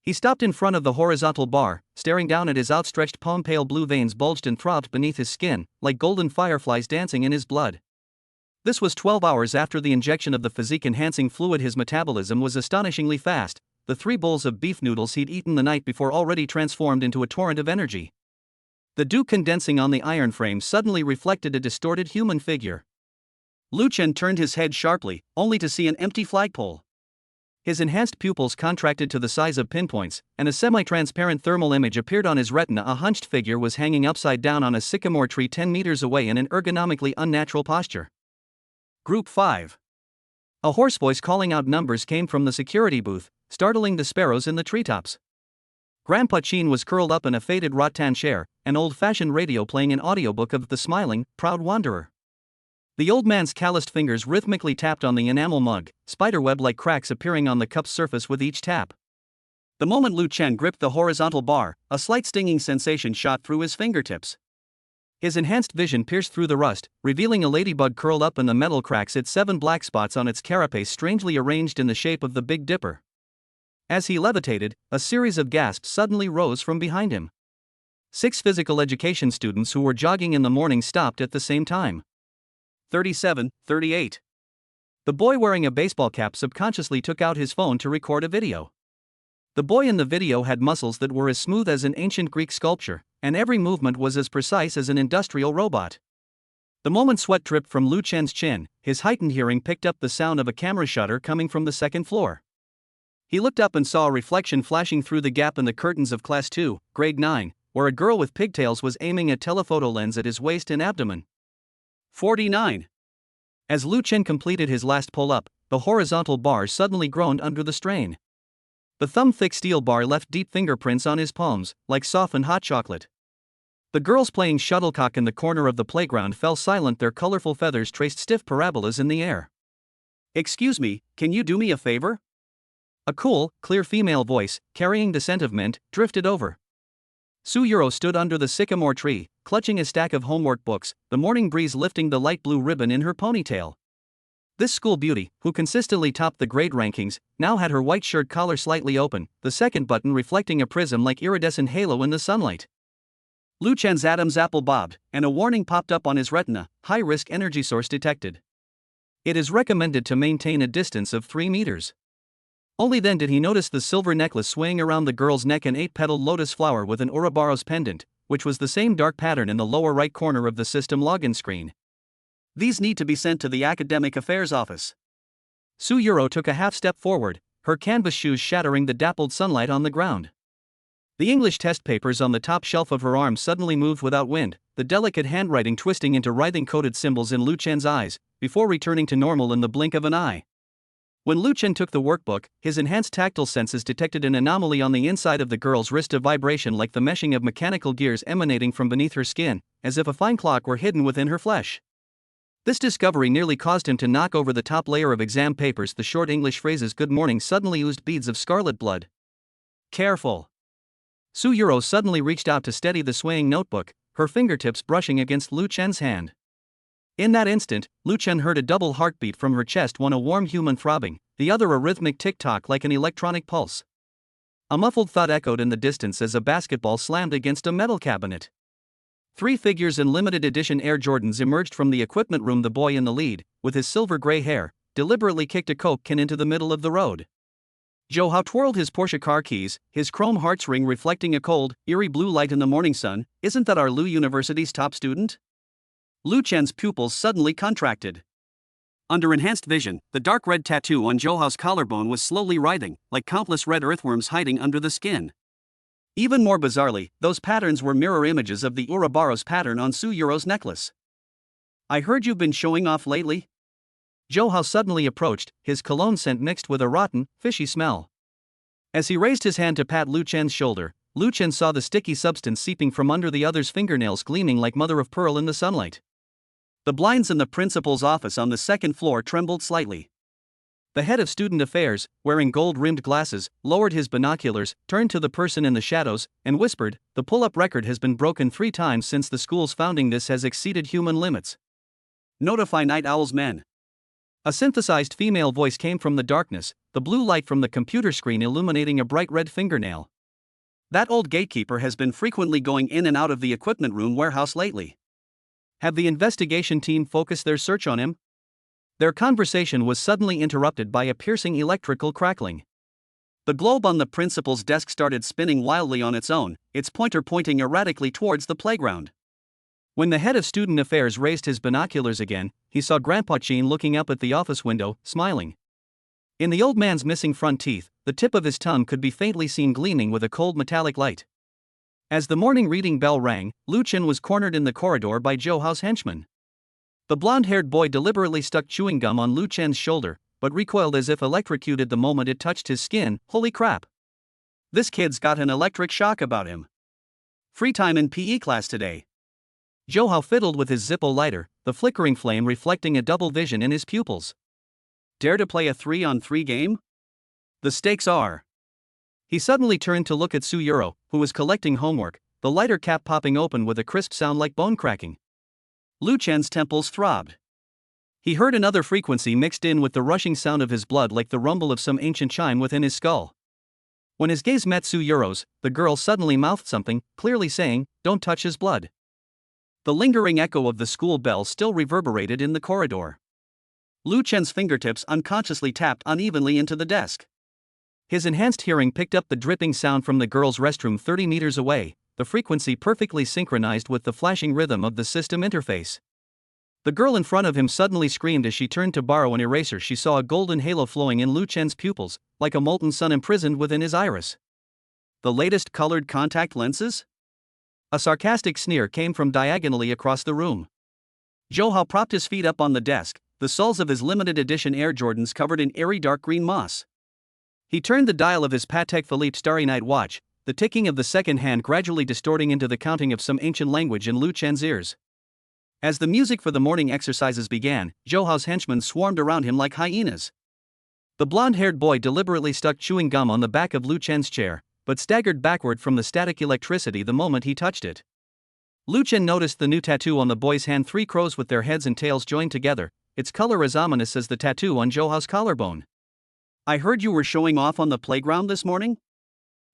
He stopped in front of the horizontal bar, staring down at his outstretched palm. Pale blue veins bulged and throbbed beneath his skin, like golden fireflies dancing in his blood. This was 12 hours after the injection of the physique-enhancing fluid. His metabolism was astonishingly fast, the 3 bowls of beef noodles he'd eaten the night before already transformed into a torrent of energy. The dew condensing on the iron frame suddenly reflected a distorted human figure. Lu Chen turned his head sharply, only to see an empty flagpole. His enhanced pupils contracted to the size of pinpoints, and a semi-transparent thermal image appeared on his retina. A hunched figure was hanging upside down on a sycamore tree 10 meters away in an ergonomically unnatural posture. Group 5. A hoarse voice calling out numbers came from the security booth, startling the sparrows in the treetops. Grandpa Chen was curled up in a faded rattan chair, an old-fashioned radio playing an audiobook of The Smiling, Proud Wanderer. The old man's calloused fingers rhythmically tapped on the enamel mug, spiderweb-like cracks appearing on the cup's surface with each tap. The moment Lu Chen gripped the horizontal bar, a slight stinging sensation shot through his fingertips. His enhanced vision pierced through the rust, revealing a ladybug curled up in the metal cracks, its 7 black spots on its carapace strangely arranged in the shape of the Big Dipper. As he levitated, a series of gasps suddenly rose from behind him. 6 physical education students who were jogging in the morning stopped at the same time. 37, 38. The boy wearing a baseball cap subconsciously took out his phone to record a video. The boy in the video had muscles that were as smooth as an ancient Greek sculpture, and every movement was as precise as an industrial robot. The moment sweat dripped from Lu Chen's chin, his heightened hearing picked up the sound of a camera shutter coming from the second floor. He looked up and saw a reflection flashing through the gap in the curtains of Class 2, Grade 9, where a girl with pigtails was aiming a telephoto lens at his waist and abdomen. 49. As Lu Chen completed his last pull-up, the horizontal bar suddenly groaned under the strain. The thumb-thick steel bar left deep fingerprints on his palms, like softened hot chocolate. The girls playing shuttlecock in the corner of the playground fell silent, their colorful feathers traced stiff parabolas in the air. "Excuse me, can you do me a favor?" A cool, clear female voice, carrying the scent of mint, drifted over. Su Yuro stood under the sycamore tree, clutching a stack of homework books, the morning breeze lifting the light blue ribbon in her ponytail. This school beauty, who consistently topped the grade rankings, now had her white shirt collar slightly open, the second button reflecting a prism-like iridescent halo in the sunlight. Lu Chen's Adam's apple bobbed, and a warning popped up on his retina: high-risk energy source detected. It is recommended to maintain a distance of 3 meters. Only then did he notice the silver necklace swaying around the girl's neck, an 8-petaled lotus flower with an Ouroboros pendant, which was the same dark pattern in the lower right corner of the system login screen. "These need to be sent to the Academic Affairs Office." Su Yuro took a half step forward, her canvas shoes shattering the dappled sunlight on the ground. The English test papers on the top shelf of her arm suddenly moved without wind, the delicate handwriting twisting into writhing coded symbols in Lu Chen's eyes, before returning to normal in the blink of an eye. When Lu Chen took the workbook, his enhanced tactile senses detected an anomaly on the inside of the girl's wrist, a vibration like the meshing of mechanical gears emanating from beneath her skin, as if a fine clock were hidden within her flesh. This discovery nearly caused him to knock over the top layer of exam papers. The short English phrases "good morning" suddenly oozed beads of scarlet blood. "Careful." Su Yuro suddenly reached out to steady the swaying notebook, her fingertips brushing against Lu Chen's hand. In that instant, Lu Chen heard a double heartbeat from her chest, one a warm human throbbing, the other a rhythmic tick-tock like an electronic pulse. A muffled thud echoed in the distance as a basketball slammed against a metal cabinet. 3 figures in limited edition Air Jordans emerged from the equipment room. The boy in the lead, with his silver-gray hair, deliberately kicked a Coke can into the middle of the road. Zhou Hao twirled his Porsche car keys, his chrome hearts ring reflecting a cold, eerie blue light in the morning sun. "Isn't that our Lu University's top student?" Lu Chen's pupils suddenly contracted. Under enhanced vision, the dark red tattoo on Zhou Hao's collarbone was slowly writhing, like countless red earthworms hiding under the skin. Even more bizarrely, those patterns were mirror images of the Ouroboros pattern on Su Yuro's necklace. "I heard you've been showing off lately?" Zhou Hao suddenly approached, his cologne scent mixed with a rotten, fishy smell. As he raised his hand to pat Lu Chen's shoulder, Lu Chen saw the sticky substance seeping from under the other's fingernails, gleaming like mother of pearl in the sunlight. The blinds in the principal's office on the second floor trembled slightly. The head of student affairs, wearing gold-rimmed glasses, lowered his binoculars, turned to the person in the shadows, and whispered, "The pull-up record has been broken 3 times since the school's founding. This has exceeded human limits. Notify Night Owl's men." A synthesized female voice came from the darkness, the blue light from the computer screen illuminating a bright red fingernail. "That old gatekeeper has been frequently going in and out of the equipment room warehouse lately. Have the investigation team focused their search on him?" Their conversation was suddenly interrupted by a piercing electrical crackling. The globe on the principal's desk started spinning wildly on its own, its pointer pointing erratically towards the playground. When the head of student affairs raised his binoculars again, he saw Grandpa Jean looking up at the office window, smiling. In the old man's missing front teeth, the tip of his tongue could be faintly seen gleaming with a cold metallic light. As the morning reading bell rang, Lu Chen was cornered in the corridor by Zhou Hao's henchman. The blonde-haired boy deliberately stuck chewing gum on Lu Chen's shoulder, but recoiled as if electrocuted the moment it touched his skin. "Holy crap! This kid's got an electric shock about him. Free time in PE class today." Zhou Hao fiddled with his Zippo lighter, the flickering flame reflecting a double vision in his pupils. "Dare to play a 3-on-3 game? The stakes are..." He suddenly turned to look at Su Yuro, who was collecting homework, the lighter cap popping open with a crisp sound like bone cracking. Lu Chen's temples throbbed. He heard another frequency mixed in with the rushing sound of his blood, like the rumble of some ancient chime within his skull. When his gaze met Su Yuro's, the girl suddenly mouthed something, clearly saying, "Don't touch his blood." The lingering echo of the school bell still reverberated in the corridor. Lu Chen's fingertips unconsciously tapped unevenly into the desk. His enhanced hearing picked up the dripping sound from the girls' restroom 30 meters away, the frequency perfectly synchronized with the flashing rhythm of the system interface. The girl in front of him suddenly screamed as she turned to borrow an eraser. She saw a golden halo flowing in Lu Chen's pupils, like a molten sun imprisoned within his iris. The latest colored contact lenses? A sarcastic sneer came from diagonally across the room. Zhou Hao propped his feet up on the desk, the soles of his limited edition Air Jordans covered in airy dark green moss. He turned the dial of his Patek Philippe Starry Night watch, the ticking of the second hand gradually distorting into the counting of some ancient language in Lu Chen's ears. As the music for the morning exercises began, Zhou Hao's henchmen swarmed around him like hyenas. The blonde-haired boy deliberately stuck chewing gum on the back of Lu Chen's chair, but staggered backward from the static electricity the moment he touched it. Lu Chen noticed the new tattoo on the boy's hand, 3 crows with their heads and tails joined together, its color as ominous as the tattoo on Zhou Hao's collarbone. "I heard you were showing off on the playground this morning?"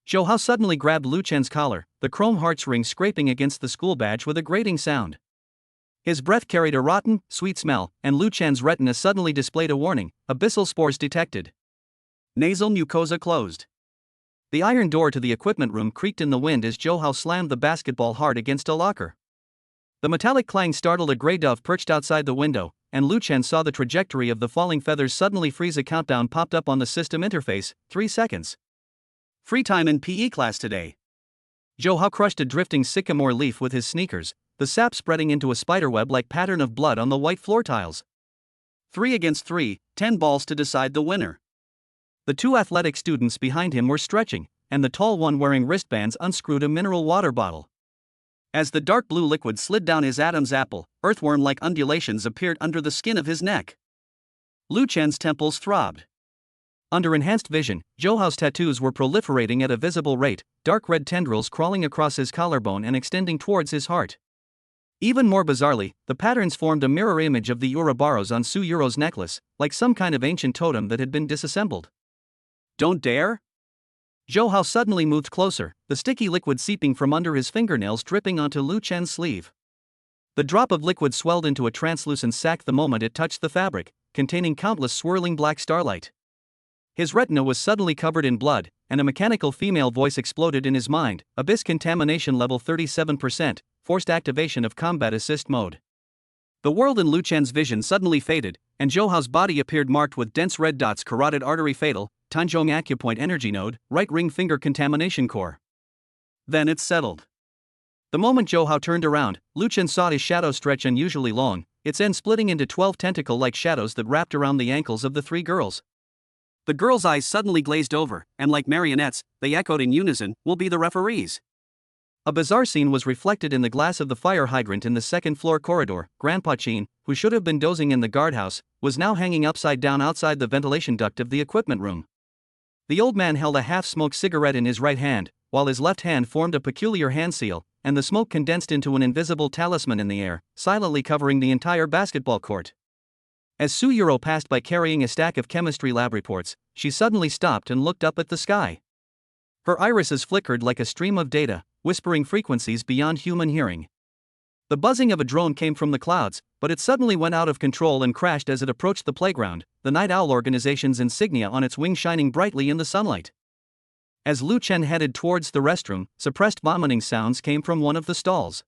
Zhou Hao suddenly grabbed Lu Chen's collar, the chrome hearts ring scraping against the school badge with a grating sound. His breath carried a rotten, sweet smell, and Lu Chen's retina suddenly displayed a warning: abyssal spores detected. Nasal mucosa closed. The iron door to the equipment room creaked in the wind as Zhou Hao slammed the basketball hard against a locker. The metallic clang startled a gray dove perched outside the window, and Lu Chen saw the trajectory of the falling feathers suddenly freeze. A countdown popped up on the system interface: 3 seconds. Free time in PE class today. Zhou Hao crushed a drifting sycamore leaf with his sneakers, the sap spreading into a spiderweb-like pattern of blood on the white floor tiles. 3 against 3, 10 balls to decide the winner. The 2 athletic students behind him were stretching, and the tall one wearing wristbands unscrewed a mineral water bottle. As the dark blue liquid slid down his Adam's apple, earthworm-like undulations appeared under the skin of his neck. Lu Chen's temples throbbed. Under enhanced vision, Zhou Hao's tattoos were proliferating at a visible rate, dark red tendrils crawling across his collarbone and extending towards his heart. Even more bizarrely, the patterns formed a mirror image of the Ouroboros on Su Yuro's necklace, like some kind of ancient totem that had been disassembled. "Don't dare!" Zhou Hao suddenly moved closer, the sticky liquid seeping from under his fingernails dripping onto Lu Chen's sleeve. The drop of liquid swelled into a translucent sack the moment it touched the fabric, containing countless swirling black starlight. His retina was suddenly covered in blood, and a mechanical female voice exploded in his mind: abyss contamination level 37%, forced activation of combat assist mode. The world in Lu Chen's vision suddenly faded, and Zhou Hao's body appeared marked with dense red dots: carotid artery fatal, Tanzhong acupoint energy node, right ring finger contamination core. Then it settled. The moment Zhou Hao turned around, Lu Chen saw his shadow stretch unusually long, its end splitting into 12 tentacle-like shadows that wrapped around the ankles of the 3 girls. The girls' eyes suddenly glazed over, and like marionettes, they echoed in unison, "We'll be the referees." A bizarre scene was reflected in the glass of the fire hydrant in the second-floor corridor. Grandpa Chin, who should have been dozing in the guardhouse, was now hanging upside down outside the ventilation duct of the equipment room. The old man held a half-smoked cigarette in his right hand, while his left hand formed a peculiar hand seal, and the smoke condensed into an invisible talisman in the air, silently covering the entire basketball court. As Su Yuro passed by carrying a stack of chemistry lab reports, she suddenly stopped and looked up at the sky. Her irises flickered like a stream of data, whispering frequencies beyond human hearing. The buzzing of a drone came from the clouds, but it suddenly went out of control and crashed as it approached the playground, the Night Owl organization's insignia on its wing shining brightly in the sunlight. As Lu Chen headed towards the restroom, suppressed vomiting sounds came from one of the stalls.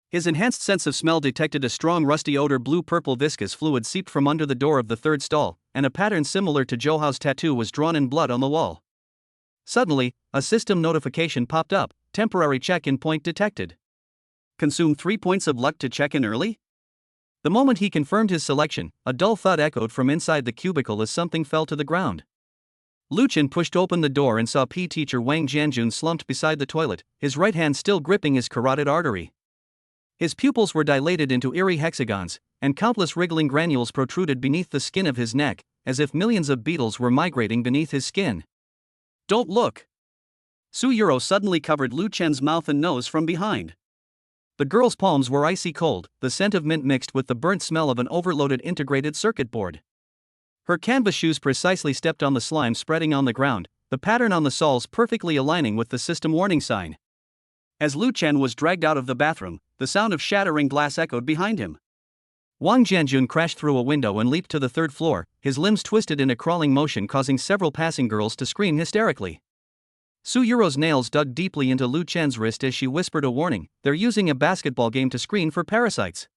His enhanced sense of smell detected a strong rusty odor. Blue-purple viscous fluid seeped from under the door of the 3rd stall, and a pattern similar to Zhou Hao's tattoo was drawn in blood on the wall. Suddenly, a system notification popped up: temporary check-in point detected. Consume 3 points of luck to check in early? The moment he confirmed his selection, a dull thud echoed from inside the cubicle as something fell to the ground. Lu Chen pushed open the door and saw PE teacher Wang Jianjun slumped beside the toilet, his right hand still gripping his carotid artery. His pupils were dilated into eerie hexagons, and countless wriggling granules protruded beneath the skin of his neck, as if millions of beetles were migrating beneath his skin. "Don't look!" Su Yuro suddenly covered Lu Chen's mouth and nose from behind. The girl's palms were icy cold, the scent of mint mixed with the burnt smell of an overloaded integrated circuit board. Her canvas shoes precisely stepped on the slime spreading on the ground, the pattern on the soles perfectly aligning with the system warning sign. As Lu Chen was dragged out of the bathroom, the sound of shattering glass echoed behind him. Wang Jianjun crashed through a window and leaped to the third floor, his limbs twisted in a crawling motion causing several passing girls to scream hysterically. Su Yuro's nails dug deeply into Lu Chen's wrist as she whispered a warning, "They're using a basketball game to screen for parasites."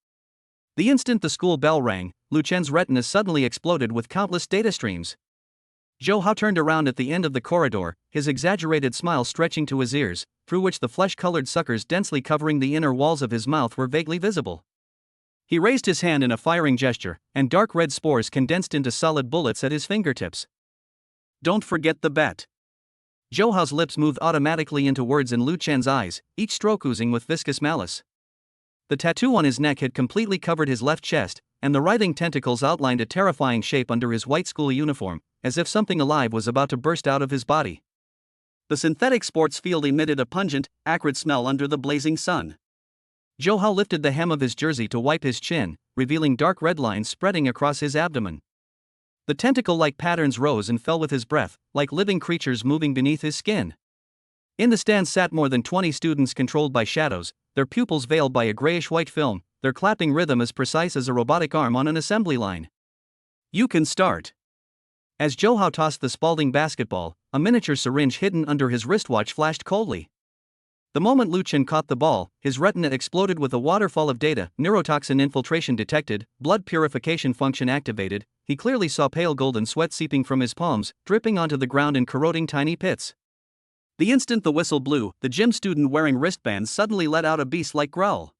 The instant the school bell rang, Lu Chen's retinas suddenly exploded with countless data streams. Zhou Hao turned around at the end of the corridor, his exaggerated smile stretching to his ears, through which the flesh-colored suckers densely covering the inner walls of his mouth were vaguely visible. He raised his hand in a firing gesture, and dark red spores condensed into solid bullets at his fingertips. "Don't forget the bet." Zhou Hao's lips moved automatically into words in Lu Chen's eyes, each stroke oozing with viscous malice. The tattoo on his neck had completely covered his left chest, and the writhing tentacles outlined a terrifying shape under his white school uniform, as if something alive was about to burst out of his body. The synthetic sports field emitted a pungent, acrid smell under the blazing sun. Zhou Hao lifted the hem of his jersey to wipe his chin, revealing dark red lines spreading across his abdomen. The tentacle-like patterns rose and fell with his breath, like living creatures moving beneath his skin. In the stands sat more than 20 students controlled by shadows, their pupils veiled by a grayish-white film, their clapping rhythm as precise as a robotic arm on an assembly line. "You can start." As Zhou Hao tossed the Spalding basketball, a miniature syringe hidden under his wristwatch flashed coldly. The moment Lu Chen caught the ball, his retina exploded with a waterfall of data, neurotoxin infiltration detected, blood purification function activated. He clearly saw pale golden sweat seeping from his palms, dripping onto the ground and corroding tiny pits. The instant the whistle blew, the gym student wearing wristbands suddenly let out a beast-like growl.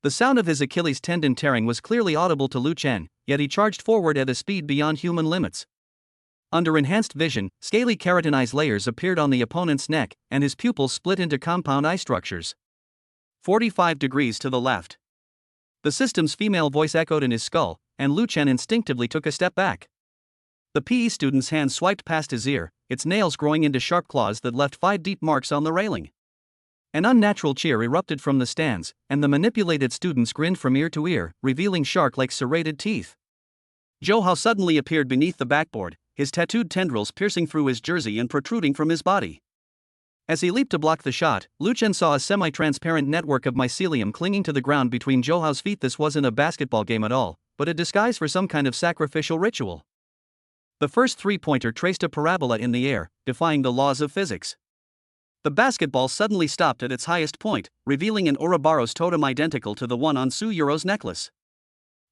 The sound of his Achilles tendon tearing was clearly audible to Lu Chen, yet he charged forward at a speed beyond human limits. Under enhanced vision, scaly keratinized layers appeared on the opponent's neck, and his pupils split into compound eye structures. 45 degrees to the left. The system's female voice echoed in his skull, and Lu Chen instinctively took a step back. The PE student's hand swiped past his ear, its nails growing into sharp claws that left 5 deep marks on the railing. An unnatural cheer erupted from the stands, and the manipulated students grinned from ear to ear, revealing shark-like serrated teeth. Zhou Hao suddenly appeared beneath the backboard, his tattooed tendrils piercing through his jersey and protruding from his body. As he leaped to block the shot, Lu Chen saw a semi-transparent network of mycelium clinging to the ground between Zhou Hao's feet. This wasn't a basketball game at all, but a disguise for some kind of sacrificial ritual. The first three-pointer traced a parabola in the air, defying the laws of physics. The basketball suddenly stopped at its highest point, revealing an Ouroboros totem identical to the one on Su Yuro's necklace.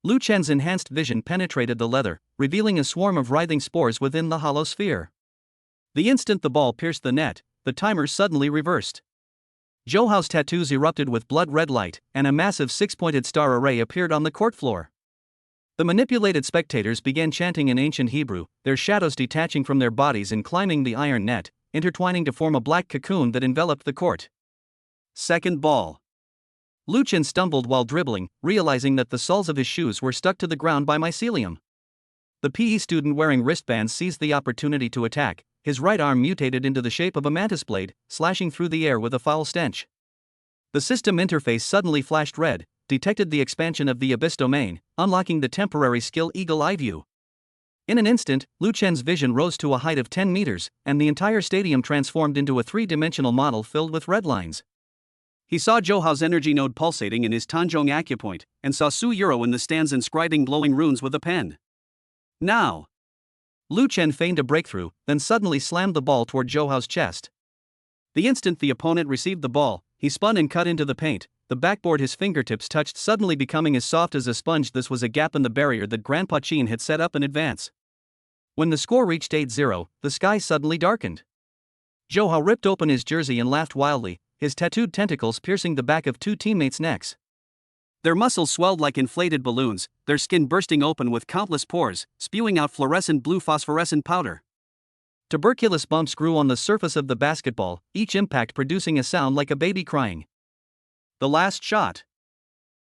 Lu Chen's enhanced vision penetrated the leather, revealing a swarm of writhing spores within the hollow sphere. The instant the ball pierced the net, the timer suddenly reversed. Zhou Hao's tattoos erupted with blood-red light, and a massive six-pointed star array appeared on the court floor. The manipulated spectators began chanting in ancient Hebrew, their shadows detaching from their bodies and climbing the iron net, intertwining to form a black cocoon that enveloped the court. Second ball. Lu Chen stumbled while dribbling, realizing that the soles of his shoes were stuck to the ground by mycelium. The PE student wearing wristbands seized the opportunity to attack, his right arm mutated into the shape of a mantis blade, slashing through the air with a foul stench. The system interface suddenly flashed red, detected the expansion of the Abyss domain, unlocking the temporary skill Eagle Eye View. In an instant, Lu Chen's vision rose to a height of 10 meters, and the entire stadium transformed into a three-dimensional model filled with red lines. He saw Zhou Hao's energy node pulsating in his Tanzhong acupoint, and saw Su Yuro in the stands inscribing glowing runes with a pen. Now! Lu Chen feigned a breakthrough, then suddenly slammed the ball toward Zhou Hao's chest. The instant the opponent received the ball, he spun and cut into the paint, the backboard his fingertips touched suddenly becoming as soft as a sponge. This was a gap in the barrier that Grandpa Qin had set up in advance. When the score reached 8-0, the sky suddenly darkened. Zhou Hao ripped open his jersey and laughed wildly, his tattooed tentacles piercing the back of two teammates' necks. Their muscles swelled like inflated balloons, their skin bursting open with countless pores, spewing out fluorescent blue phosphorescent powder. Tuberculous bumps grew on the surface of the basketball, each impact producing a sound like a baby crying. The last shot.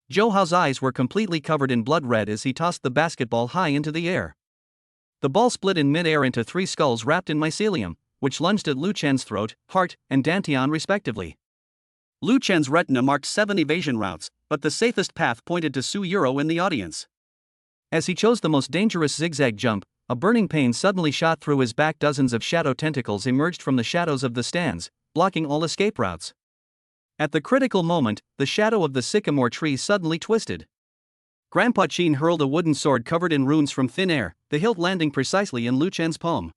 Zhou Hao's eyes were completely covered in blood red as he tossed the basketball high into the air. The ball split in mid-air into three skulls wrapped in mycelium, which lunged at Lu Chen's throat, heart, and dantian respectively. Lu Chen's retina marked 7 evasion routes, but the safest path pointed to Su Yuro in the audience. As he chose the most dangerous zigzag jump, a burning pain suddenly shot through his back. Dozens of shadow tentacles emerged from the shadows of the stands, blocking all escape routes. At the critical moment, the shadow of the sycamore tree suddenly twisted. Grandpa Qin hurled a wooden sword covered in runes from thin air, the hilt landing precisely in Lu Chen's palm.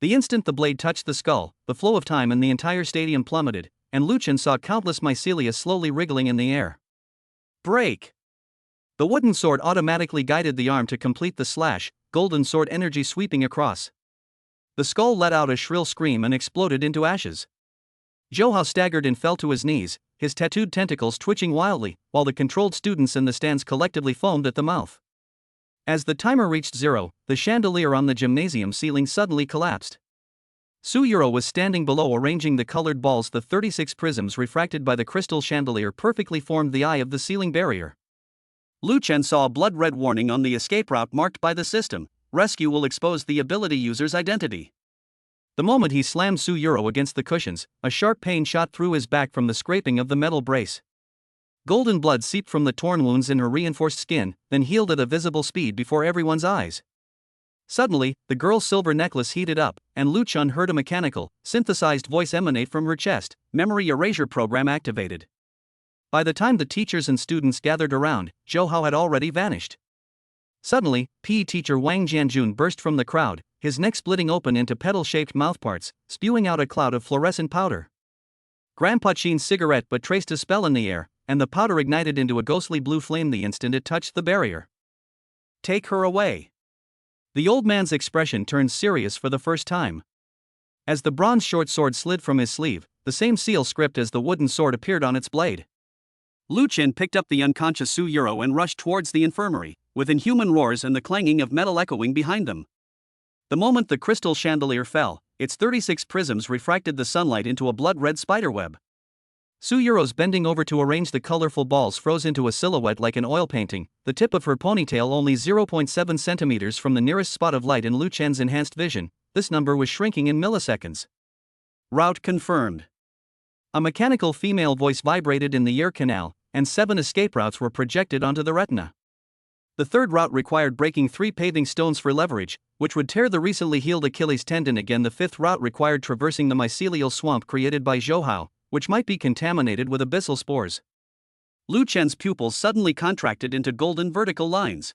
The instant the blade touched the skull, the flow of time in the entire stadium plummeted, and Lu Chen saw countless mycelia slowly wriggling in the air. Break! The wooden sword automatically guided the arm to complete the slash, golden sword energy sweeping across. The skull let out a shrill scream and exploded into ashes. Zhou Hao staggered and fell to his knees, his tattooed tentacles twitching wildly, while the controlled students in the stands collectively foamed at the mouth. As the timer reached 0, the chandelier on the gymnasium ceiling suddenly collapsed. Su Yuro was standing below arranging the colored balls. The 36 prisms refracted by the crystal chandelier perfectly formed the eye of the ceiling barrier. Lu Chen saw a blood-red warning on the escape route marked by the system. Rescue will expose the ability user's identity. The moment he slammed Su Yuro against the cushions, a sharp pain shot through his back from the scraping of the metal brace. Golden blood seeped from the torn wounds in her reinforced skin, then healed at a visible speed before everyone's eyes. Suddenly, the girl's silver necklace heated up, and Lu Chen heard a mechanical, synthesized voice emanate from her chest. Memory erasure program activated. By the time the teachers and students gathered around, Zhou Hao had already vanished. Suddenly, PE teacher Wang Jianjun burst from the crowd, his neck splitting open into petal-shaped mouthparts, spewing out a cloud of fluorescent powder. Grandpa Qin's cigarette but traced a spell in the air, and the powder ignited into a ghostly blue flame the instant it touched the barrier. Take her away. The old man's expression turned serious for the first time. As the bronze short sword slid from his sleeve, the same seal script as the wooden sword appeared on its blade. Lu Chen picked up the unconscious Su Yuro and rushed towards the infirmary, with inhuman roars and the clanging of metal echoing behind them. The moment the crystal chandelier fell, its 36 prisms refracted the sunlight into a blood-red spiderweb. Su Yuro's bending over to arrange the colorful balls froze into a silhouette like an oil painting, the tip of her ponytail only 0.7 centimeters from the nearest spot of light in Lu Chen's enhanced vision. This number was shrinking in milliseconds. Route confirmed. A mechanical female voice vibrated in the ear canal, and 7 escape routes were projected onto the retina. The third route required breaking 3 paving stones for leverage, which would tear the recently healed Achilles tendon again. The fifth route required traversing the mycelial swamp created by Zhou Hao, which might be contaminated with abyssal spores. Lu Chen's pupils suddenly contracted into golden vertical lines.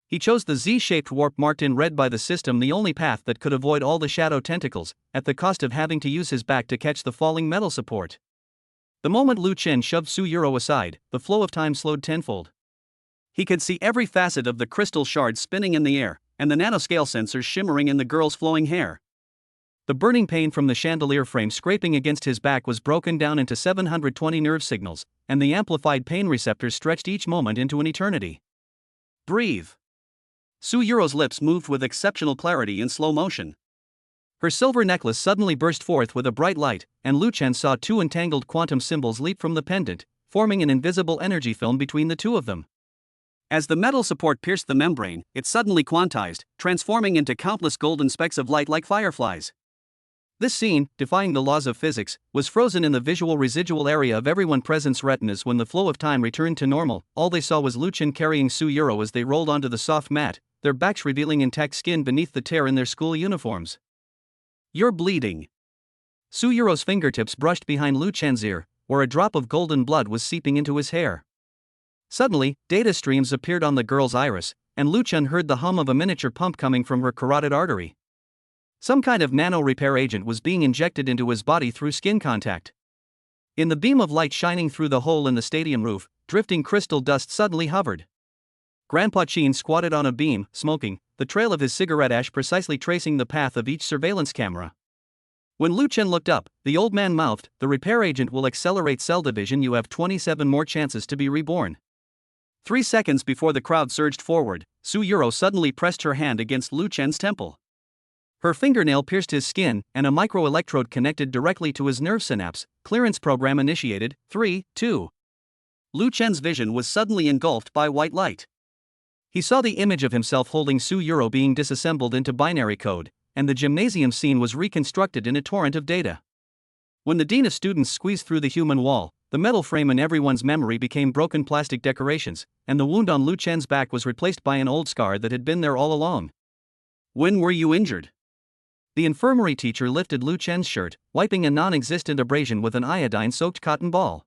He chose the Z-shaped warp marked in red by the system, the only path that could avoid all the shadow tentacles, at the cost of having to use his back to catch the falling metal support. The moment Lu Chen shoved Su Yuro aside, the flow of time slowed tenfold. He could see every facet of the crystal shard spinning in the air, and the nanoscale sensors shimmering in the girl's flowing hair. The burning pain from the chandelier frame scraping against his back was broken down into 720 nerve signals, and the amplified pain receptors stretched each moment into an eternity. Breathe. Su Yuro's lips moved with exceptional clarity in slow motion. Her silver necklace suddenly burst forth with a bright light, and Lu Chen saw 2 entangled quantum symbols leap from the pendant, forming an invisible energy film between the two of them. As the metal support pierced the membrane, it suddenly quantized, transforming into countless golden specks of light like fireflies. This scene, defying the laws of physics, was frozen in the visual residual area of everyone present's retinas. When the flow of time returned to normal, all they saw was Lu Chen carrying Su Yuro as they rolled onto the soft mat, their backs revealing intact skin beneath the tear in their school uniforms. You're bleeding. Su Yuro's fingertips brushed behind Lu Chen's ear, where a drop of golden blood was seeping into his hair. Suddenly, data streams appeared on the girl's iris, and Lu Chen heard the hum of a miniature pump coming from her carotid artery. Some kind of nano-repair agent was being injected into his body through skin contact. In the beam of light shining through the hole in the stadium roof, drifting crystal dust suddenly hovered. Grandpa Qin squatted on a beam, smoking, the trail of his cigarette ash precisely tracing the path of each surveillance camera. When Lu Chen looked up, the old man mouthed, "The repair agent will accelerate cell division. You have 27 more chances to be reborn." 3 seconds before the crowd surged forward, Su Yuro suddenly pressed her hand against Lu Chen's temple. Her fingernail pierced his skin, and a microelectrode connected directly to his nerve synapse. Clearance program initiated. 3, 2. Lu Chen's vision was suddenly engulfed by white light. He saw the image of himself holding Su Yuro being disassembled into binary code, and the gymnasium scene was reconstructed in a torrent of data. When the dean of students squeezed through the human wall, the metal frame in everyone's memory became broken plastic decorations, and the wound on Lu Chen's back was replaced by an old scar that had been there all along. "When were you injured?" The infirmary teacher lifted Lu Chen's shirt, wiping a non-existent abrasion with an iodine-soaked cotton ball.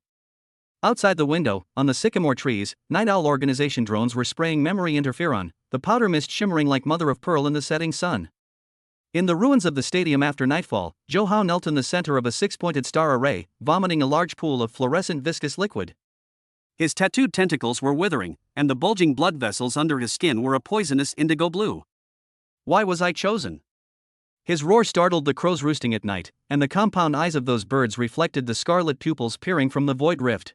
Outside the window, on the sycamore trees, night owl organization drones were spraying memory interferon, the powder mist shimmering like mother of pearl in the setting sun. In the ruins of the stadium after nightfall, Joe Howe knelt in the center of a six-pointed star array, vomiting a large pool of fluorescent viscous liquid. His tattooed tentacles were withering, and the bulging blood vessels under his skin were a poisonous indigo blue. Why was I chosen? His roar startled the crows roosting at night, and the compound eyes of those birds reflected the scarlet pupils peering from the void rift.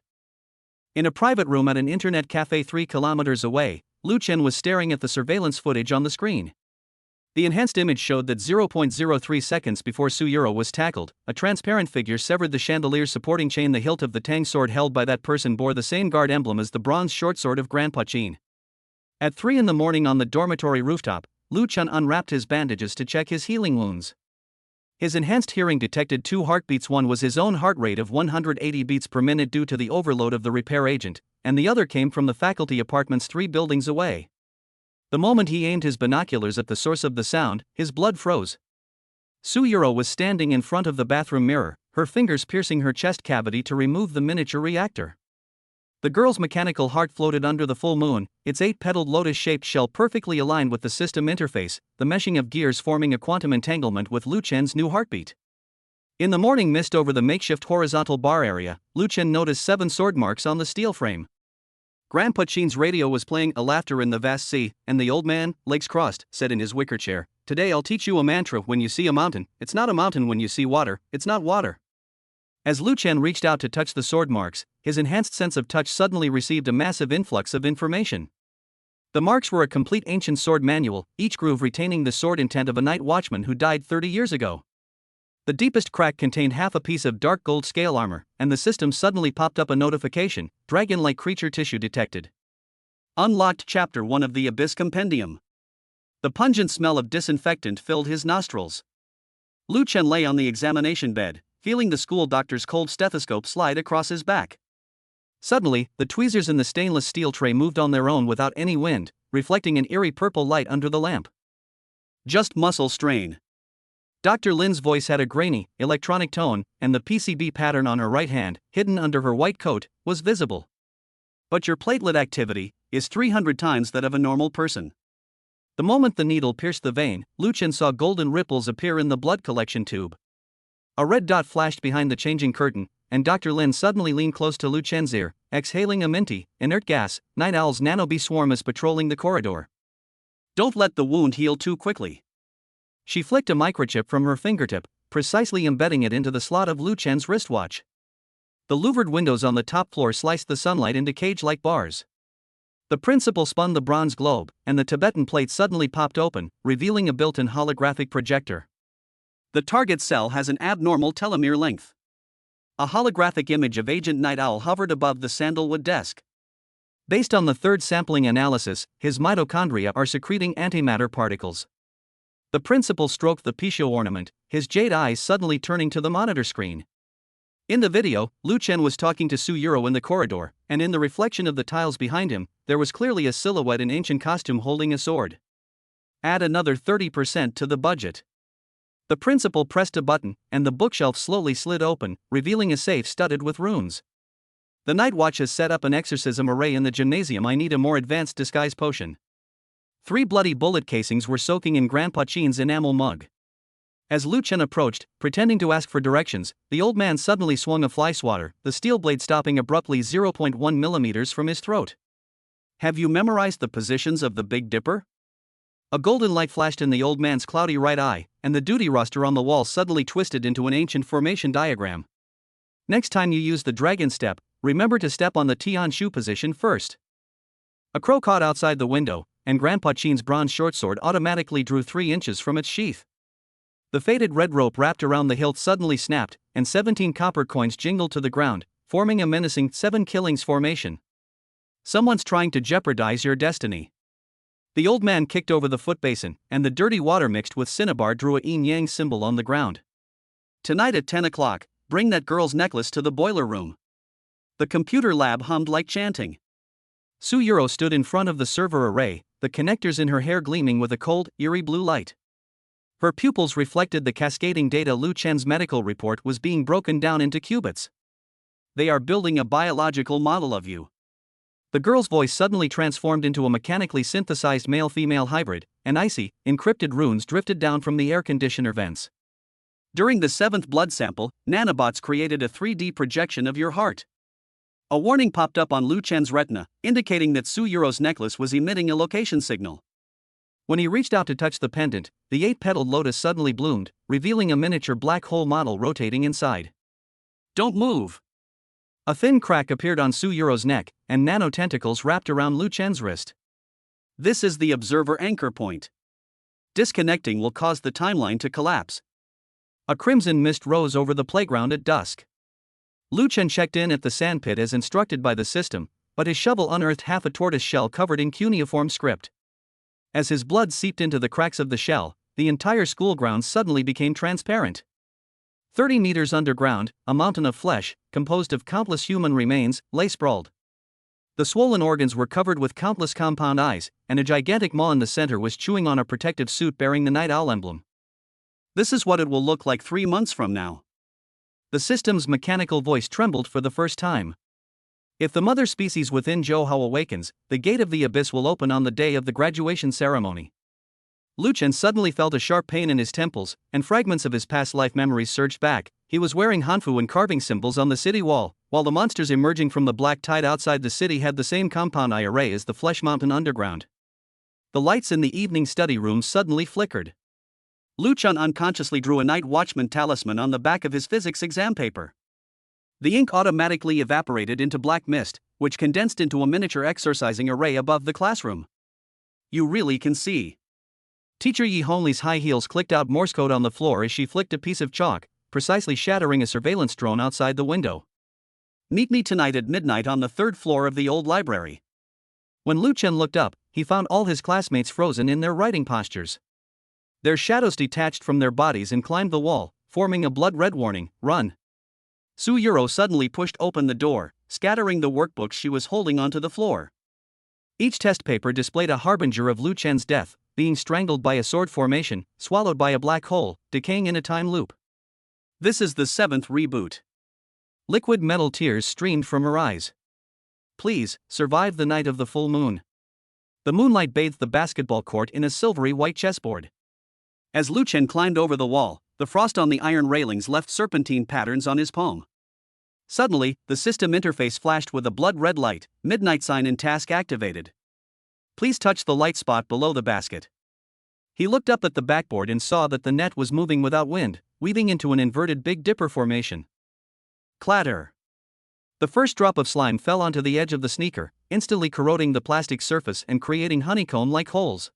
In a private room at an internet cafe 3 kilometers away, Lu Chen was staring at the surveillance footage on the screen. The enhanced image showed that 0.03 seconds before Su Yuro was tackled, a transparent figure severed the chandelier's supporting chain. The hilt of the tang sword held by that person bore the same guard emblem as the bronze short sword of Grandpa Chin. At 3 in the morning on the dormitory rooftop, Lu Chen unwrapped his bandages to check his healing wounds. His enhanced hearing detected 2 heartbeats. One was his own heart rate of 180 beats per minute due to the overload of the repair agent, and the other came from the faculty apartments 3 buildings away. The moment he aimed his binoculars at the source of the sound, his blood froze. Su Yuro was standing in front of the bathroom mirror, her fingers piercing her chest cavity to remove the miniature reactor. The girl's mechanical heart floated under the full moon, its 8-petaled lotus-shaped shell perfectly aligned with the system interface, the meshing of gears forming a quantum entanglement with Lu Chen's new heartbeat. In the morning mist over the makeshift horizontal bar area, Lu Chen noticed 7 sword marks on the steel frame. Grandpa Chin's radio was playing A Laughter in the Vast Sea, and the old man, legs crossed, said in his wicker chair, "Today I'll teach you a mantra. When you see a mountain, it's not a mountain. When you see water, it's not water." As Lu Chen reached out to touch the sword marks, his enhanced sense of touch suddenly received a massive influx of information. The marks were a complete ancient sword manual, each groove retaining the sword intent of a night watchman who died 30 years ago. The deepest crack contained half a piece of dark gold scale armor, and the system suddenly popped up a notification: dragon-like creature tissue detected. Unlocked Chapter 1 of the Abyss Compendium. The pungent smell of disinfectant filled his nostrils. Lu Chen lay on the examination bed, feeling the school doctor's cold stethoscope slide across his back. Suddenly, the tweezers in the stainless steel tray moved on their own without any wind, reflecting an eerie purple light under the lamp. Just muscle strain. Dr. Lin's voice had a grainy, electronic tone, and the PCB pattern on her right hand, hidden under her white coat, was visible. But your platelet activity is 300 times that of a normal person. The moment the needle pierced the vein, Lu Chen saw golden ripples appear in the blood collection tube. A red dot flashed behind the changing curtain, and Dr. Lin suddenly leaned close to Lu Chen's ear, exhaling a minty, inert gas. Night owl's nanobee swarm is patrolling the corridor. Don't let the wound heal too quickly. She flicked a microchip from her fingertip, precisely embedding it into the slot of Lu Chen's wristwatch. The louvered windows on the top floor sliced the sunlight into cage-like bars. The principal spun the bronze globe, and the Tibetan plate suddenly popped open, revealing a built-in holographic projector. The target cell has an abnormal telomere length. A holographic image of Agent Night Owl hovered above the sandalwood desk. Based on the 3rd sampling analysis, his mitochondria are secreting antimatter particles. The principal stroked the Pichot ornament, his jade eyes suddenly turning to the monitor screen. In the video, Lu Chen was talking to Su Yuro in the corridor, and in the reflection of the tiles behind him, there was clearly a silhouette in ancient costume holding a sword. Add another 30% to the budget. The principal pressed a button, and the bookshelf slowly slid open, revealing a safe studded with runes. The Night Watch has set up an exorcism array in the gymnasium. I need a more advanced disguise potion. 3 bloody bullet casings were soaking in Grandpa Chin's enamel mug. As Lu Chen approached, pretending to ask for directions, the old man suddenly swung a fly swatter, the steel blade stopping abruptly 0.1 millimeters from his throat. Have you memorized the positions of the Big Dipper? A golden light flashed in the old man's cloudy right eye, and the duty roster on the wall suddenly twisted into an ancient formation diagram. Next time you use the dragon step, remember to step on the Tian Shu position first. A crow caught outside the window, and Grandpa Chin's bronze short sword automatically drew 3 inches from its sheath. The faded red rope wrapped around the hilt suddenly snapped, and 17 copper coins jingled to the ground, forming a menacing 7 killings formation. Someone's trying to jeopardize your destiny. The old man kicked over the foot basin, and the dirty water mixed with cinnabar drew a yin-yang symbol on the ground. Tonight at 10 o'clock, bring that girl's necklace to the boiler room. The computer lab hummed like chanting. Su Yuro stood in front of the server array, the connectors in her hair gleaming with a cold, eerie blue light. Her pupils reflected the cascading data. Lu Chen's medical report was being broken down into qubits. they are building a biological model of you. The girl's voice suddenly transformed into a mechanically synthesized male-female hybrid, and icy, encrypted runes drifted down from the air conditioner vents. During the 7th blood sample, nanobots created a 3D projection of your heart. A warning popped up on Lu Chen's retina, indicating that Su Yuro's necklace was emitting a location signal. When he reached out to touch the pendant, the 8-petaled lotus suddenly bloomed, revealing a miniature black hole model rotating inside. Don't move! A thin crack appeared on Su Yuro's neck, and nano-tentacles wrapped around Lu Chen's wrist. This is the observer anchor point. Disconnecting will cause the timeline to collapse. A crimson mist rose over the playground at dusk. Lu Chen checked in at the sandpit as instructed by the system, but his shovel unearthed half a tortoise shell covered in cuneiform script. As his blood seeped into the cracks of the shell, the entire school grounds suddenly became transparent. 30 meters underground, a mountain of flesh, composed of countless human remains, lay sprawled. The swollen organs were covered with countless compound eyes, and a gigantic maw in the center was chewing on a protective suit bearing the night owl emblem. This is what it will look like 3 months from now. The system's mechanical voice trembled for the first time. If the mother species within Zhou Hao awakens, the gate of the abyss will open on the day of the graduation ceremony. Lu Chen suddenly felt a sharp pain in his temples, and fragments of his past life memories surged back. He was wearing hanfu and carving symbols on the city wall, while the monsters emerging from the black tide outside the city had the same compound eye array as the Flesh Mountain underground. The lights in the evening study room suddenly flickered. Lu Chen unconsciously drew a night watchman talisman on the back of his physics exam paper. The ink automatically evaporated into black mist, which condensed into a miniature exercising array above the classroom. You really can see. Teacher Yi Hongli's high heels clicked out Morse code on the floor as she flicked a piece of chalk, precisely shattering a surveillance drone outside the window. Meet me tonight at midnight on the 3rd floor of the old library. When Lu Chen looked up, he found all his classmates frozen in their writing postures. Their shadows detached from their bodies and climbed the wall, forming a blood-red warning, "Run." Su Yuro suddenly pushed open the door, scattering the workbooks she was holding onto the floor. Each test paper displayed a harbinger of Lu Chen's death, being strangled by a sword formation, swallowed by a black hole, decaying in a time loop. This is the 7th reboot. Liquid metal tears streamed from her eyes. Please, survive the night of the full moon. The moonlight bathed the basketball court in a silvery white chessboard. As Lu Chen climbed over the wall, the frost on the iron railings left serpentine patterns on his palm. Suddenly, the system interface flashed with a blood-red light, midnight sign and task activated. Please touch the light spot below the basket. He looked up at the backboard and saw that the net was moving without wind, weaving into an inverted Big Dipper formation. Clatter. The first drop of slime fell onto the edge of the sneaker, instantly corroding the plastic surface and creating honeycomb-like holes.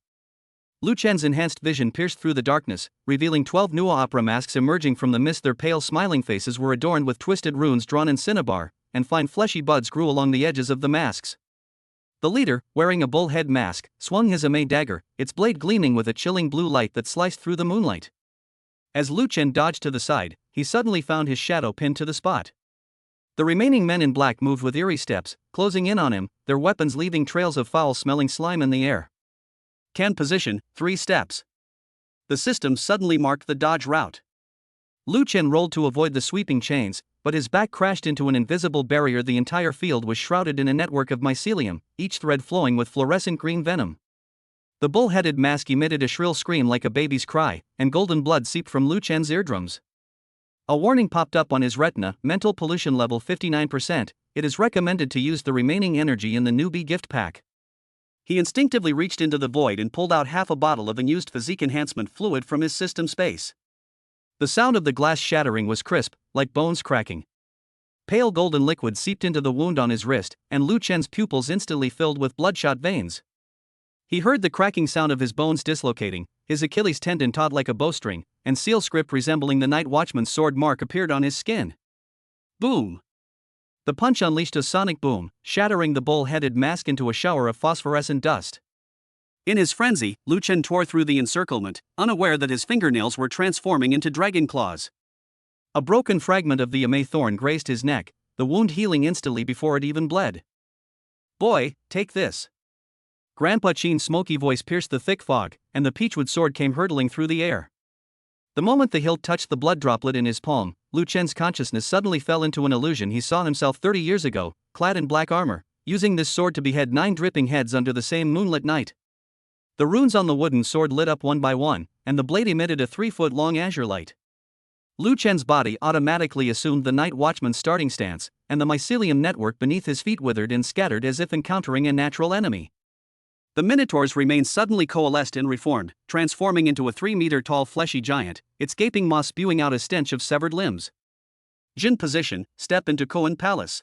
Lu Chen's enhanced vision pierced through the darkness, revealing 12 new opera masks emerging from the mist. Their pale smiling faces were adorned with twisted runes drawn in cinnabar, and fine fleshy buds grew along the edges of the masks. The leader, wearing a bull head mask, swung his Ame dagger, its blade gleaming with a chilling blue light that sliced through the moonlight. As Lu Chen dodged to the side, he suddenly found his shadow pinned to the spot. The remaining men in black moved with eerie steps, closing in on him, their weapons leaving trails of foul-smelling slime in the air. Can position, 3 steps. The system suddenly marked the dodge route. Lu Chen rolled to avoid the sweeping chains, but his back crashed into an invisible barrier. The entire field was shrouded in a network of mycelium, each thread flowing with fluorescent green venom. The bull-headed mask emitted a shrill scream like a baby's cry, and golden blood seeped from Lu Chen's eardrums. A warning popped up on his retina, mental pollution level 59%, it is recommended to use the remaining energy in the newbie gift pack. He instinctively reached into the void and pulled out half a bottle of unused physique enhancement fluid from his system space. The sound of the glass shattering was crisp, like bones cracking. Pale golden liquid seeped into the wound on his wrist, and Lu Chen's pupils instantly filled with bloodshot veins. He heard the cracking sound of his bones dislocating, his Achilles tendon taut like a bowstring, and seal script resembling the night watchman's sword mark appeared on his skin. Boom! The punch unleashed a sonic boom, shattering the bull-headed mask into a shower of phosphorescent dust. In his frenzy, Lu Chen tore through the encirclement, unaware that his fingernails were transforming into dragon claws. A broken fragment of the Ame thorn grazed his neck, the wound healing instantly before it even bled. Boy, take this. Grandpa Chin's smoky voice pierced the thick fog, and the peachwood sword came hurtling through the air. The moment the hilt touched the blood droplet in his palm, Lu Chen's consciousness suddenly fell into an illusion. He saw himself 30 years ago, clad in black armor, using this sword to behead 9 dripping heads under the same moonlit night. The runes on the wooden sword lit up one by one, and the blade emitted a 3-foot-long azure light. Lu Chen's body automatically assumed the night watchman's starting stance, and the mycelium network beneath his feet withered and scattered as if encountering a natural enemy. The minotaur's remains suddenly coalesced and reformed, transforming into a 3-meter-tall fleshy giant, its gaping maw spewing out a stench of severed limbs. Jin position, step into Koan Palace.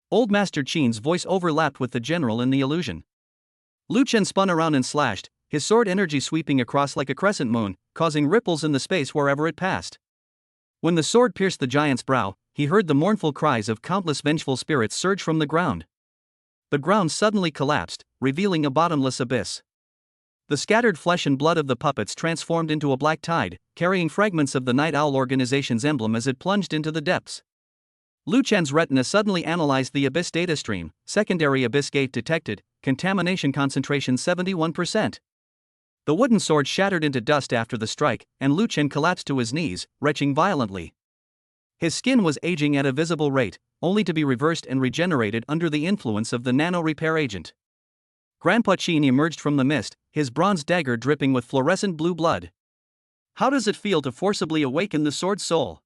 Old Master Qin's voice overlapped with the general in the illusion. Lu Chen spun around and slashed, his sword energy sweeping across like a crescent moon, causing ripples in the space wherever it passed. When the sword pierced the giant's brow, he heard the mournful cries of countless vengeful spirits surge from the ground. The ground suddenly collapsed, revealing a bottomless abyss. The scattered flesh and blood of the puppets transformed into a black tide, carrying fragments of the Night Owl organization's emblem as it plunged into the depths. Lu Chen's retina suddenly analyzed the abyss data stream. Secondary abyss gate detected, contamination concentration 71%. The wooden sword shattered into dust after the strike, and Lu Chen collapsed to his knees, retching violently. His skin was aging at a visible rate, only to be reversed and regenerated under the influence of the nano-repair agent. Grandpa Qin emerged from the mist, his bronze dagger dripping with fluorescent blue blood. How does it feel to forcibly awaken the sword's soul?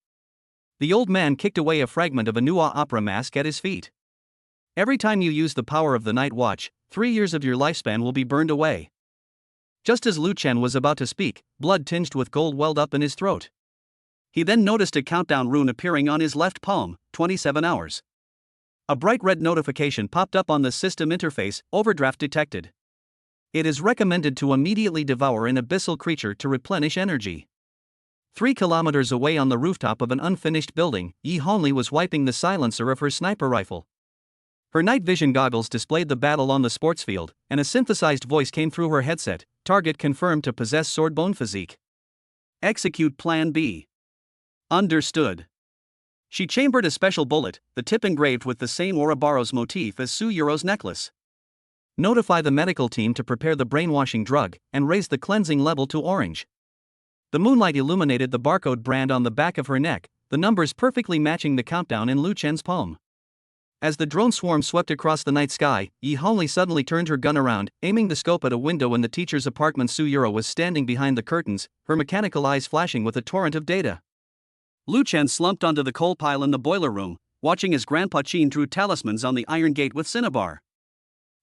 The old man kicked away a fragment of a Nua opera mask at his feet. Every time you use the power of the Night Watch, 3 years of your lifespan will be burned away. Just as Lu Chen was about to speak, blood tinged with gold welled up in his throat. He then noticed a countdown rune appearing on his left palm, 27 hours. A bright red notification popped up on the system interface, overdraft detected. It is recommended to immediately devour an abyssal creature to replenish energy. 3 kilometers away on the rooftop of an unfinished building, Yi Hongli was wiping the silencer of her sniper rifle. Her night vision goggles displayed the battle on the sports field, and a synthesized voice came through her headset, target confirmed to possess sword-bone physique. Execute Plan B. Understood. She chambered a special bullet, the tip engraved with the same Ouroboros motif as Su Yuro's necklace. Notify the medical team to prepare the brainwashing drug, and raise the cleansing level to orange. The moonlight illuminated the barcode brand on the back of her neck, the numbers perfectly matching the countdown in Lu Chen's palm. As the drone swarm swept across the night sky, Yi Hongli suddenly turned her gun around, aiming the scope at a window in the teacher's apartment. Su Yuro was standing behind the curtains, her mechanical eyes flashing with a torrent of data. Lu Chen slumped onto the coal pile in the boiler room, watching as Grandpa Qin drew talismans on the iron gate with cinnabar.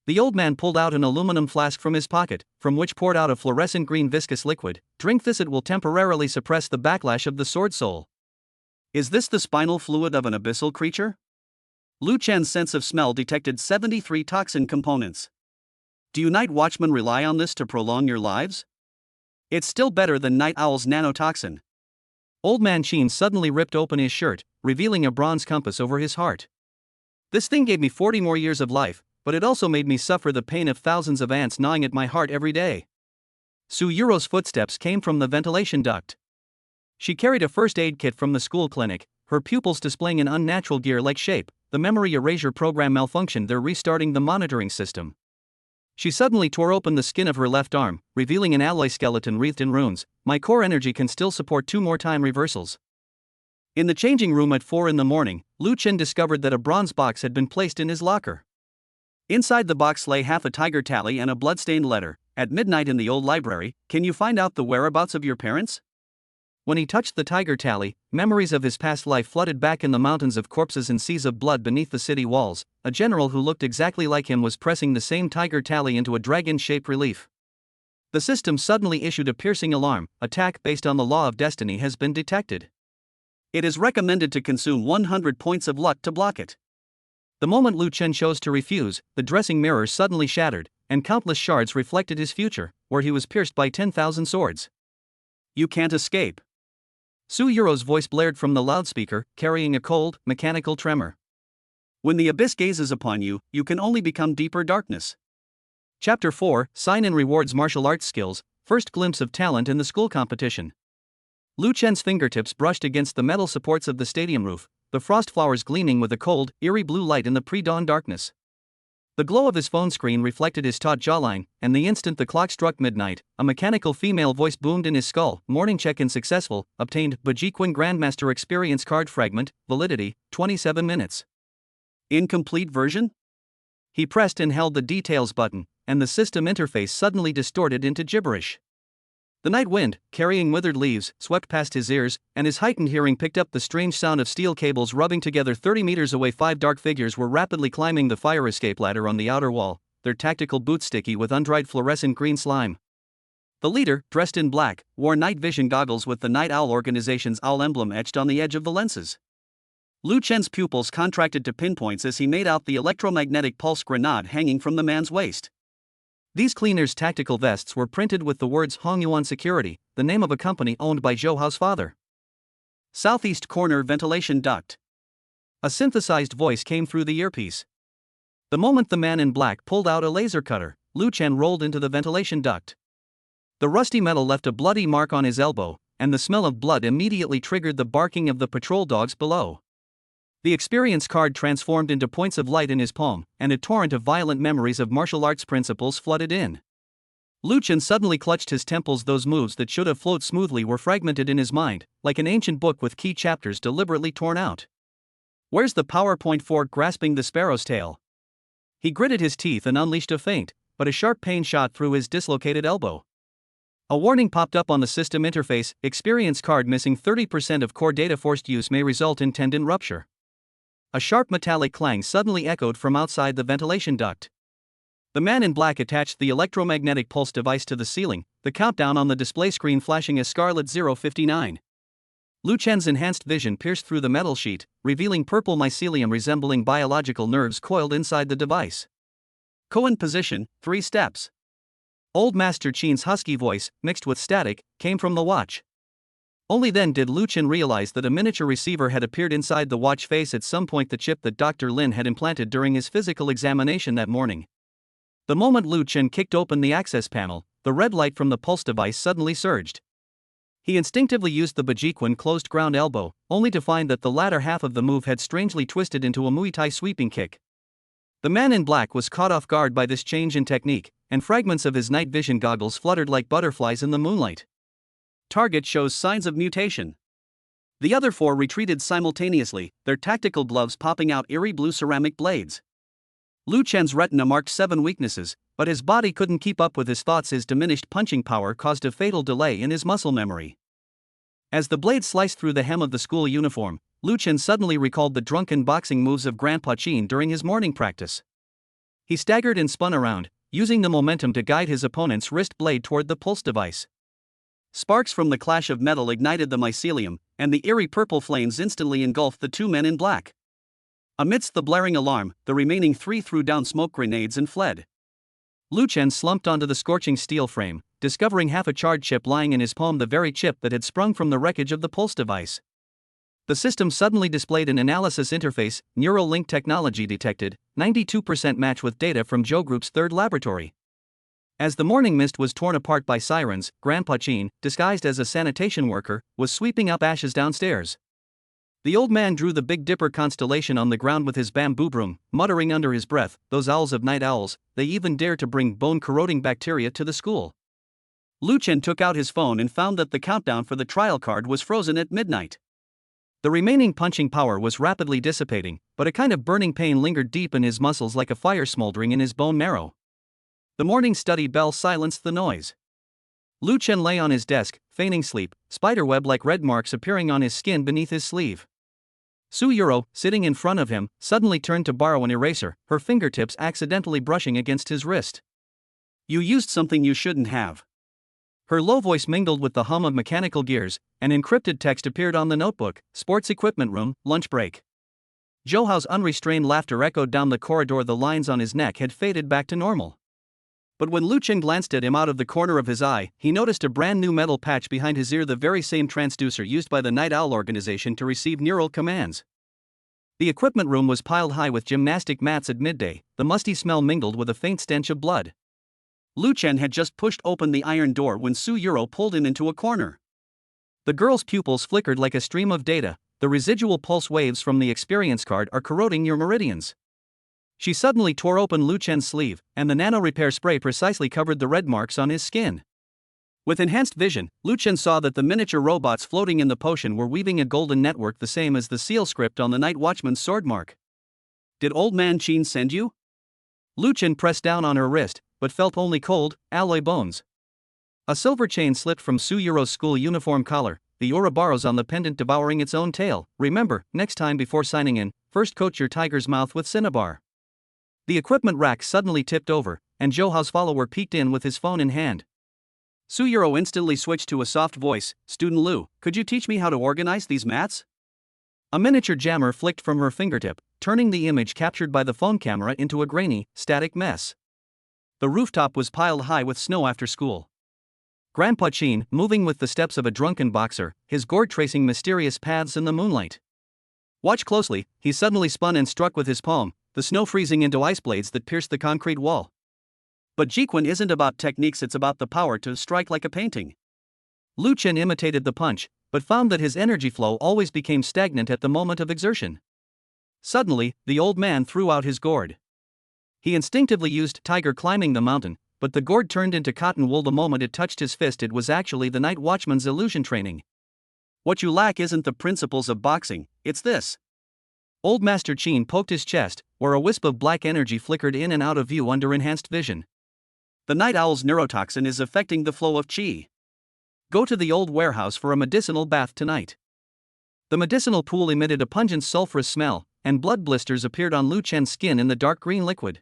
The old man pulled out an aluminum flask from his pocket, from which poured out a fluorescent green viscous liquid. Drink this, it will temporarily suppress the backlash of the sword soul. Is this the spinal fluid of an abyssal creature? Lu Chen's sense of smell detected 73 toxin components. Do you Night Watchmen rely on this to prolong your lives? It's still better than Night Owl's nanotoxin. Old Man Qin suddenly ripped open his shirt, revealing a bronze compass over his heart. This thing gave me 40 more years of life, but it also made me suffer the pain of thousands of ants gnawing at my heart every day. Su Yuro's footsteps came from the ventilation duct. She carried a first aid kit from the school clinic, her pupils displaying an unnatural gear-like shape. The memory erasure program malfunctioned, they're restarting the monitoring system. She suddenly tore open the skin of her left arm, revealing an alloy skeleton wreathed in runes. My core energy can still support 2 more time reversals. In the changing room at 4 in the morning, Lu Chen discovered that a bronze box had been placed in his locker. Inside the box lay half a tiger tally and a blood-stained letter. At midnight in the old library, can you find out the whereabouts of your parents? When he touched the tiger tally, memories of his past life flooded back in the mountains of corpses and seas of blood beneath the city walls. A general who looked exactly like him was pressing the same tiger tally into a dragon-shaped relief. The system suddenly issued a piercing alarm. Attack based on the law of destiny has been detected. It is recommended to consume 100 points of luck to block it. The moment Lu Chen chose to refuse, the dressing mirror suddenly shattered, and countless shards reflected his future, where he was pierced by 10,000 swords. You can't escape. Su Yuro's voice blared from the loudspeaker, carrying a cold, mechanical tremor. When the abyss gazes upon you, you can only become deeper darkness. Chapter 4, Sign-in rewards martial arts skills, first glimpse of talent in the school competition. Lu Chen's fingertips brushed against the metal supports of the stadium roof, the frost flowers gleaming with a cold, eerie blue light in the pre-dawn darkness. The glow of his phone screen reflected his taut jawline, and the instant the clock struck midnight, a mechanical female voice boomed in his skull. Morning check-in successful, obtained Bajiquin Grandmaster Experience Card Fragment, validity, 27 minutes. Incomplete version? He pressed and held the details button, and the system interface suddenly distorted into gibberish. The night wind, carrying withered leaves, swept past his ears, and his heightened hearing picked up the strange sound of steel cables rubbing together. 30 meters away, 5 dark figures were rapidly climbing the fire escape ladder on the outer wall, their tactical boots sticky with undried fluorescent green slime. The leader, dressed in black, wore night vision goggles with the Night Owl organization's owl emblem etched on the edge of the lenses. Lu Chen's pupils contracted to pinpoints as he made out the electromagnetic pulse grenade hanging from the man's waist. These cleaners' tactical vests were printed with the words Hongyuan Security, the name of a company owned by Zhou Hao's father. Southeast corner ventilation duct. A synthesized voice came through the earpiece. The moment the man in black pulled out a laser cutter, Lu Chen rolled into the ventilation duct. The rusty metal left a bloody mark on his elbow, and the smell of blood immediately triggered the barking of the patrol dogs below. The experience card transformed into points of light in his palm, and a torrent of violent memories of martial arts principles flooded in. Lu Chen suddenly clutched his temples. Those moves that should have flowed smoothly were fragmented in his mind, like an ancient book with key chapters deliberately torn out. Where's the PowerPoint for grasping the sparrow's tail? He gritted his teeth and unleashed a feint, but a sharp pain shot through his dislocated elbow. A warning popped up on the system interface: experience card missing 30% of core data. Forced use may result in tendon rupture. A sharp metallic clang suddenly echoed from outside the ventilation duct. The man in black attached the electromagnetic pulse device to the ceiling, the countdown on the display screen flashing a scarlet 059. Lu Chen's enhanced vision pierced through the metal sheet, revealing purple mycelium resembling biological nerves coiled inside the device. Koan position, 3 steps. Old Master Qin's husky voice, mixed with static, came from the watch. Only then did Lu Chen realize that a miniature receiver had appeared inside the watch face. At some point, the chip that Dr. Lin had implanted during his physical examination that morning. The moment Lu Chen kicked open the access panel, the red light from the pulse device suddenly surged. He instinctively used the Bajiquin closed ground elbow, only to find that the latter half of the move had strangely twisted into a Muay Thai sweeping kick. The man in black was caught off guard by this change in technique, and fragments of his night vision goggles fluttered like butterflies in the moonlight. Target shows signs of mutation. The other 4 retreated simultaneously, their tactical gloves popping out eerie blue ceramic blades. Lu Chen's retina marked 7 weaknesses, but his body couldn't keep up with his thoughts. His diminished punching power caused a fatal delay in his muscle memory. As the blade sliced through the hem of the school uniform, Lu Chen suddenly recalled the drunken boxing moves of Grandpa Qin during his morning practice. He staggered and spun around, using the momentum to guide his opponent's wrist blade toward the pulse device. Sparks from the clash of metal ignited the mycelium, and the eerie purple flames instantly engulfed the 2 men in black. Amidst the blaring alarm, the remaining 3 threw down smoke grenades and fled. Lu Chen slumped onto the scorching steel frame, discovering half a charred chip lying in his palm, the very chip that had sprung from the wreckage of the pulse device. The system suddenly displayed an analysis interface: neural link technology detected, 92% match with data from Zhou Group's 3rd laboratory. As the morning mist was torn apart by sirens, Grandpa Qin, disguised as a sanitation worker, was sweeping up ashes downstairs. The old man drew the Big Dipper constellation on the ground with his bamboo broom, muttering under his breath, "Those owls of night owls, they even dare to bring bone-corroding bacteria to the school." Lu Chen took out his phone and found that the countdown for the trial card was frozen at midnight. The remaining punching power was rapidly dissipating, but a kind of burning pain lingered deep in his muscles like a fire smoldering in his bone marrow. The morning study bell silenced the noise. Lu Chen lay on his desk, feigning sleep, spiderweb-like red marks appearing on his skin beneath his sleeve. Su Yuro, sitting in front of him, suddenly turned to borrow an eraser, her fingertips accidentally brushing against his wrist. "You used something you shouldn't have." Her low voice mingled with the hum of mechanical gears, and encrypted text appeared on the notebook: "Sports equipment room, lunch break." Zhou Hao's unrestrained laughter echoed down the corridor. The lines on his neck had faded back to normal. But when Lu Chen glanced at him out of the corner of his eye, he noticed a brand new metal patch behind his ear, the very same transducer used by the Night Owl organization to receive neural commands. The equipment room was piled high with gymnastic mats. At midday, the musty smell mingled with a faint stench of blood. Lu Chen had just pushed open the iron door when Su Yuro pulled him into a corner. The girl's pupils flickered like a stream of data. "The residual pulse waves from the experience card are corroding your meridians." She suddenly tore open Lu Chen's sleeve, and the nano repair spray precisely covered the red marks on his skin. With enhanced vision, Lu Chen saw that the miniature robots floating in the potion were weaving a golden network the same as the seal script on the Night Watchman's sword mark. Did Old Man Qin send you? Lu Chen pressed down on her wrist, but felt only cold, alloy bones. A silver chain slipped from Su Yuro's school uniform collar, the Ouroboros on the pendant devouring its own tail. Remember, next time before signing in, first coat your tiger's mouth with cinnabar. The equipment rack suddenly tipped over, and Zhou follower peeked in with his phone in hand. Su Yuro instantly switched to a soft voice. Student Lu, could you teach me how to organize these mats? A miniature jammer flicked from her fingertip, turning the image captured by the phone camera into a grainy, static mess. The rooftop was piled high with snow after school. Grandpa Qin, moving with the steps of a drunken boxer, his gourd tracing mysterious paths in the moonlight. Watch closely, he suddenly spun and struck with his palm, the snow freezing into ice blades that pierced the concrete wall. But Jiquan isn't about techniques, it's about the power to strike like a painting. Lu Chen imitated the punch, but found that his energy flow always became stagnant at the moment of exertion. Suddenly, the old man threw out his gourd. He instinctively used tiger climbing the mountain, but the gourd turned into cotton wool the moment it touched his fist. It was actually the Night Watchman's illusion training. What you lack isn't the principles of boxing, it's this. Old Master Qin poked his chest, where a wisp of black energy flickered in and out of view under enhanced vision. The night owl's neurotoxin is affecting the flow of qi. Go to the old warehouse for a medicinal bath tonight. The medicinal pool emitted a pungent sulfurous smell, and blood blisters appeared on Lu Chen's skin in the dark green liquid.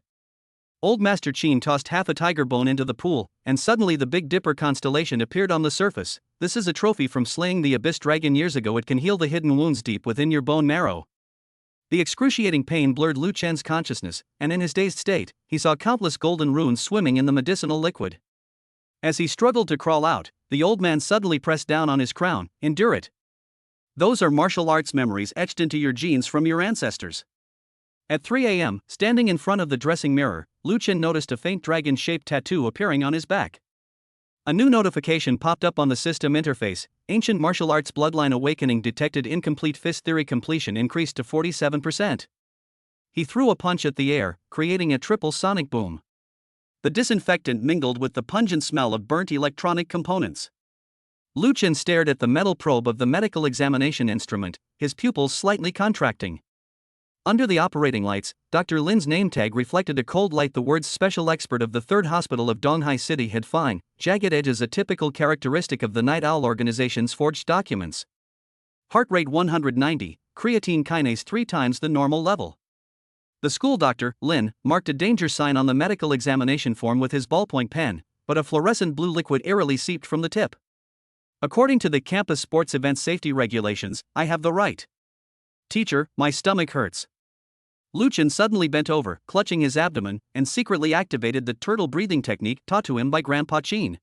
Old Master Qin tossed half a tiger bone into the pool, and suddenly the Big Dipper constellation appeared on the surface. This is a trophy from slaying the Abyss Dragon years ago. It can heal the hidden wounds deep within your bone marrow. The excruciating pain blurred Lu Chen's consciousness, and in his dazed state, he saw countless golden runes swimming in the medicinal liquid. As he struggled to crawl out, the old man suddenly pressed down on his crown. Endure it. Those are martial arts memories etched into your genes from your ancestors. At 3 a.m., standing in front of the dressing mirror, Lu Chen noticed a faint dragon-shaped tattoo appearing on his back. A new notification popped up on the system interface. Ancient martial arts bloodline awakening detected. Incomplete fist theory completion increased to 47%. He threw a punch at the air, creating a triple sonic boom. The disinfectant mingled with the pungent smell of burnt electronic components. Lu Chen stared at the metal probe of the medical examination instrument, his pupils slightly contracting. Under the operating lights, Dr. Lin's name tag reflected a cold light. The words special expert of the 3rd Hospital of Donghai City had fine, jagged edges, a typical characteristic of the Night Owl organization's forged documents. Heart rate 190, creatine kinase 3 times the normal level. The school doctor, Lin, marked a danger sign on the medical examination form with his ballpoint pen, but a fluorescent blue liquid eerily seeped from the tip. According to the campus sports event safety regulations, I have the right. Teacher, my stomach hurts. Lu Chen suddenly bent over, clutching his abdomen, and secretly activated the turtle breathing technique taught to him by Grandpa Qin.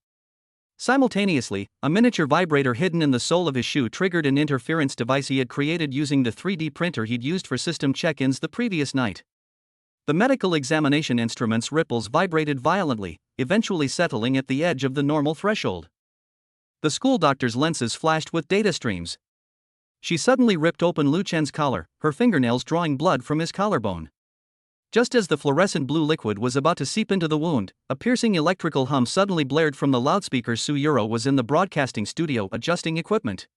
Simultaneously, a miniature vibrator hidden in the sole of his shoe triggered an interference device he had created using the 3D printer he'd used for system check-ins the previous night. The medical examination instrument's ripples vibrated violently, eventually settling at the edge of the normal threshold. The school doctor's lenses flashed with data streams. She suddenly ripped open Lu Chen's collar, her fingernails drawing blood from his collarbone. Just as the fluorescent blue liquid was about to seep into the wound, a piercing electrical hum suddenly blared from the loudspeakers. Su Yuro was in the broadcasting studio adjusting equipment.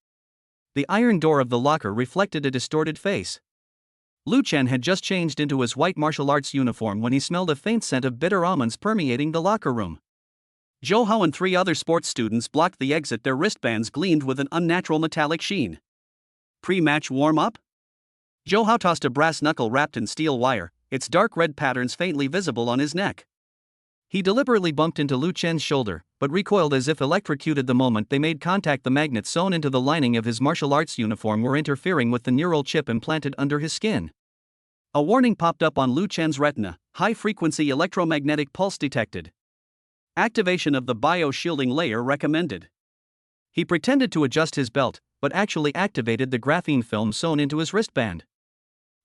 The iron door of the locker reflected a distorted face. Lu Chen had just changed into his white martial arts uniform when he smelled a faint scent of bitter almonds permeating the locker room. Zhou Hao and 3 other sports students blocked the exit. Their wristbands gleamed with an unnatural metallic sheen. Pre-match warm-up? Zhou Hao tossed a brass knuckle wrapped in steel wire, its dark red patterns faintly visible on his neck. He deliberately bumped into Lu Chen's shoulder, but recoiled as if electrocuted the moment they made contact. The magnets sewn into the lining of his martial arts uniform were interfering with the neural chip implanted under his skin. A warning popped up on Lu Chen's retina: high-frequency electromagnetic pulse detected. Activation of the bio-shielding layer recommended. He pretended to adjust his belt, but actually activated the graphene film sewn into his wristband.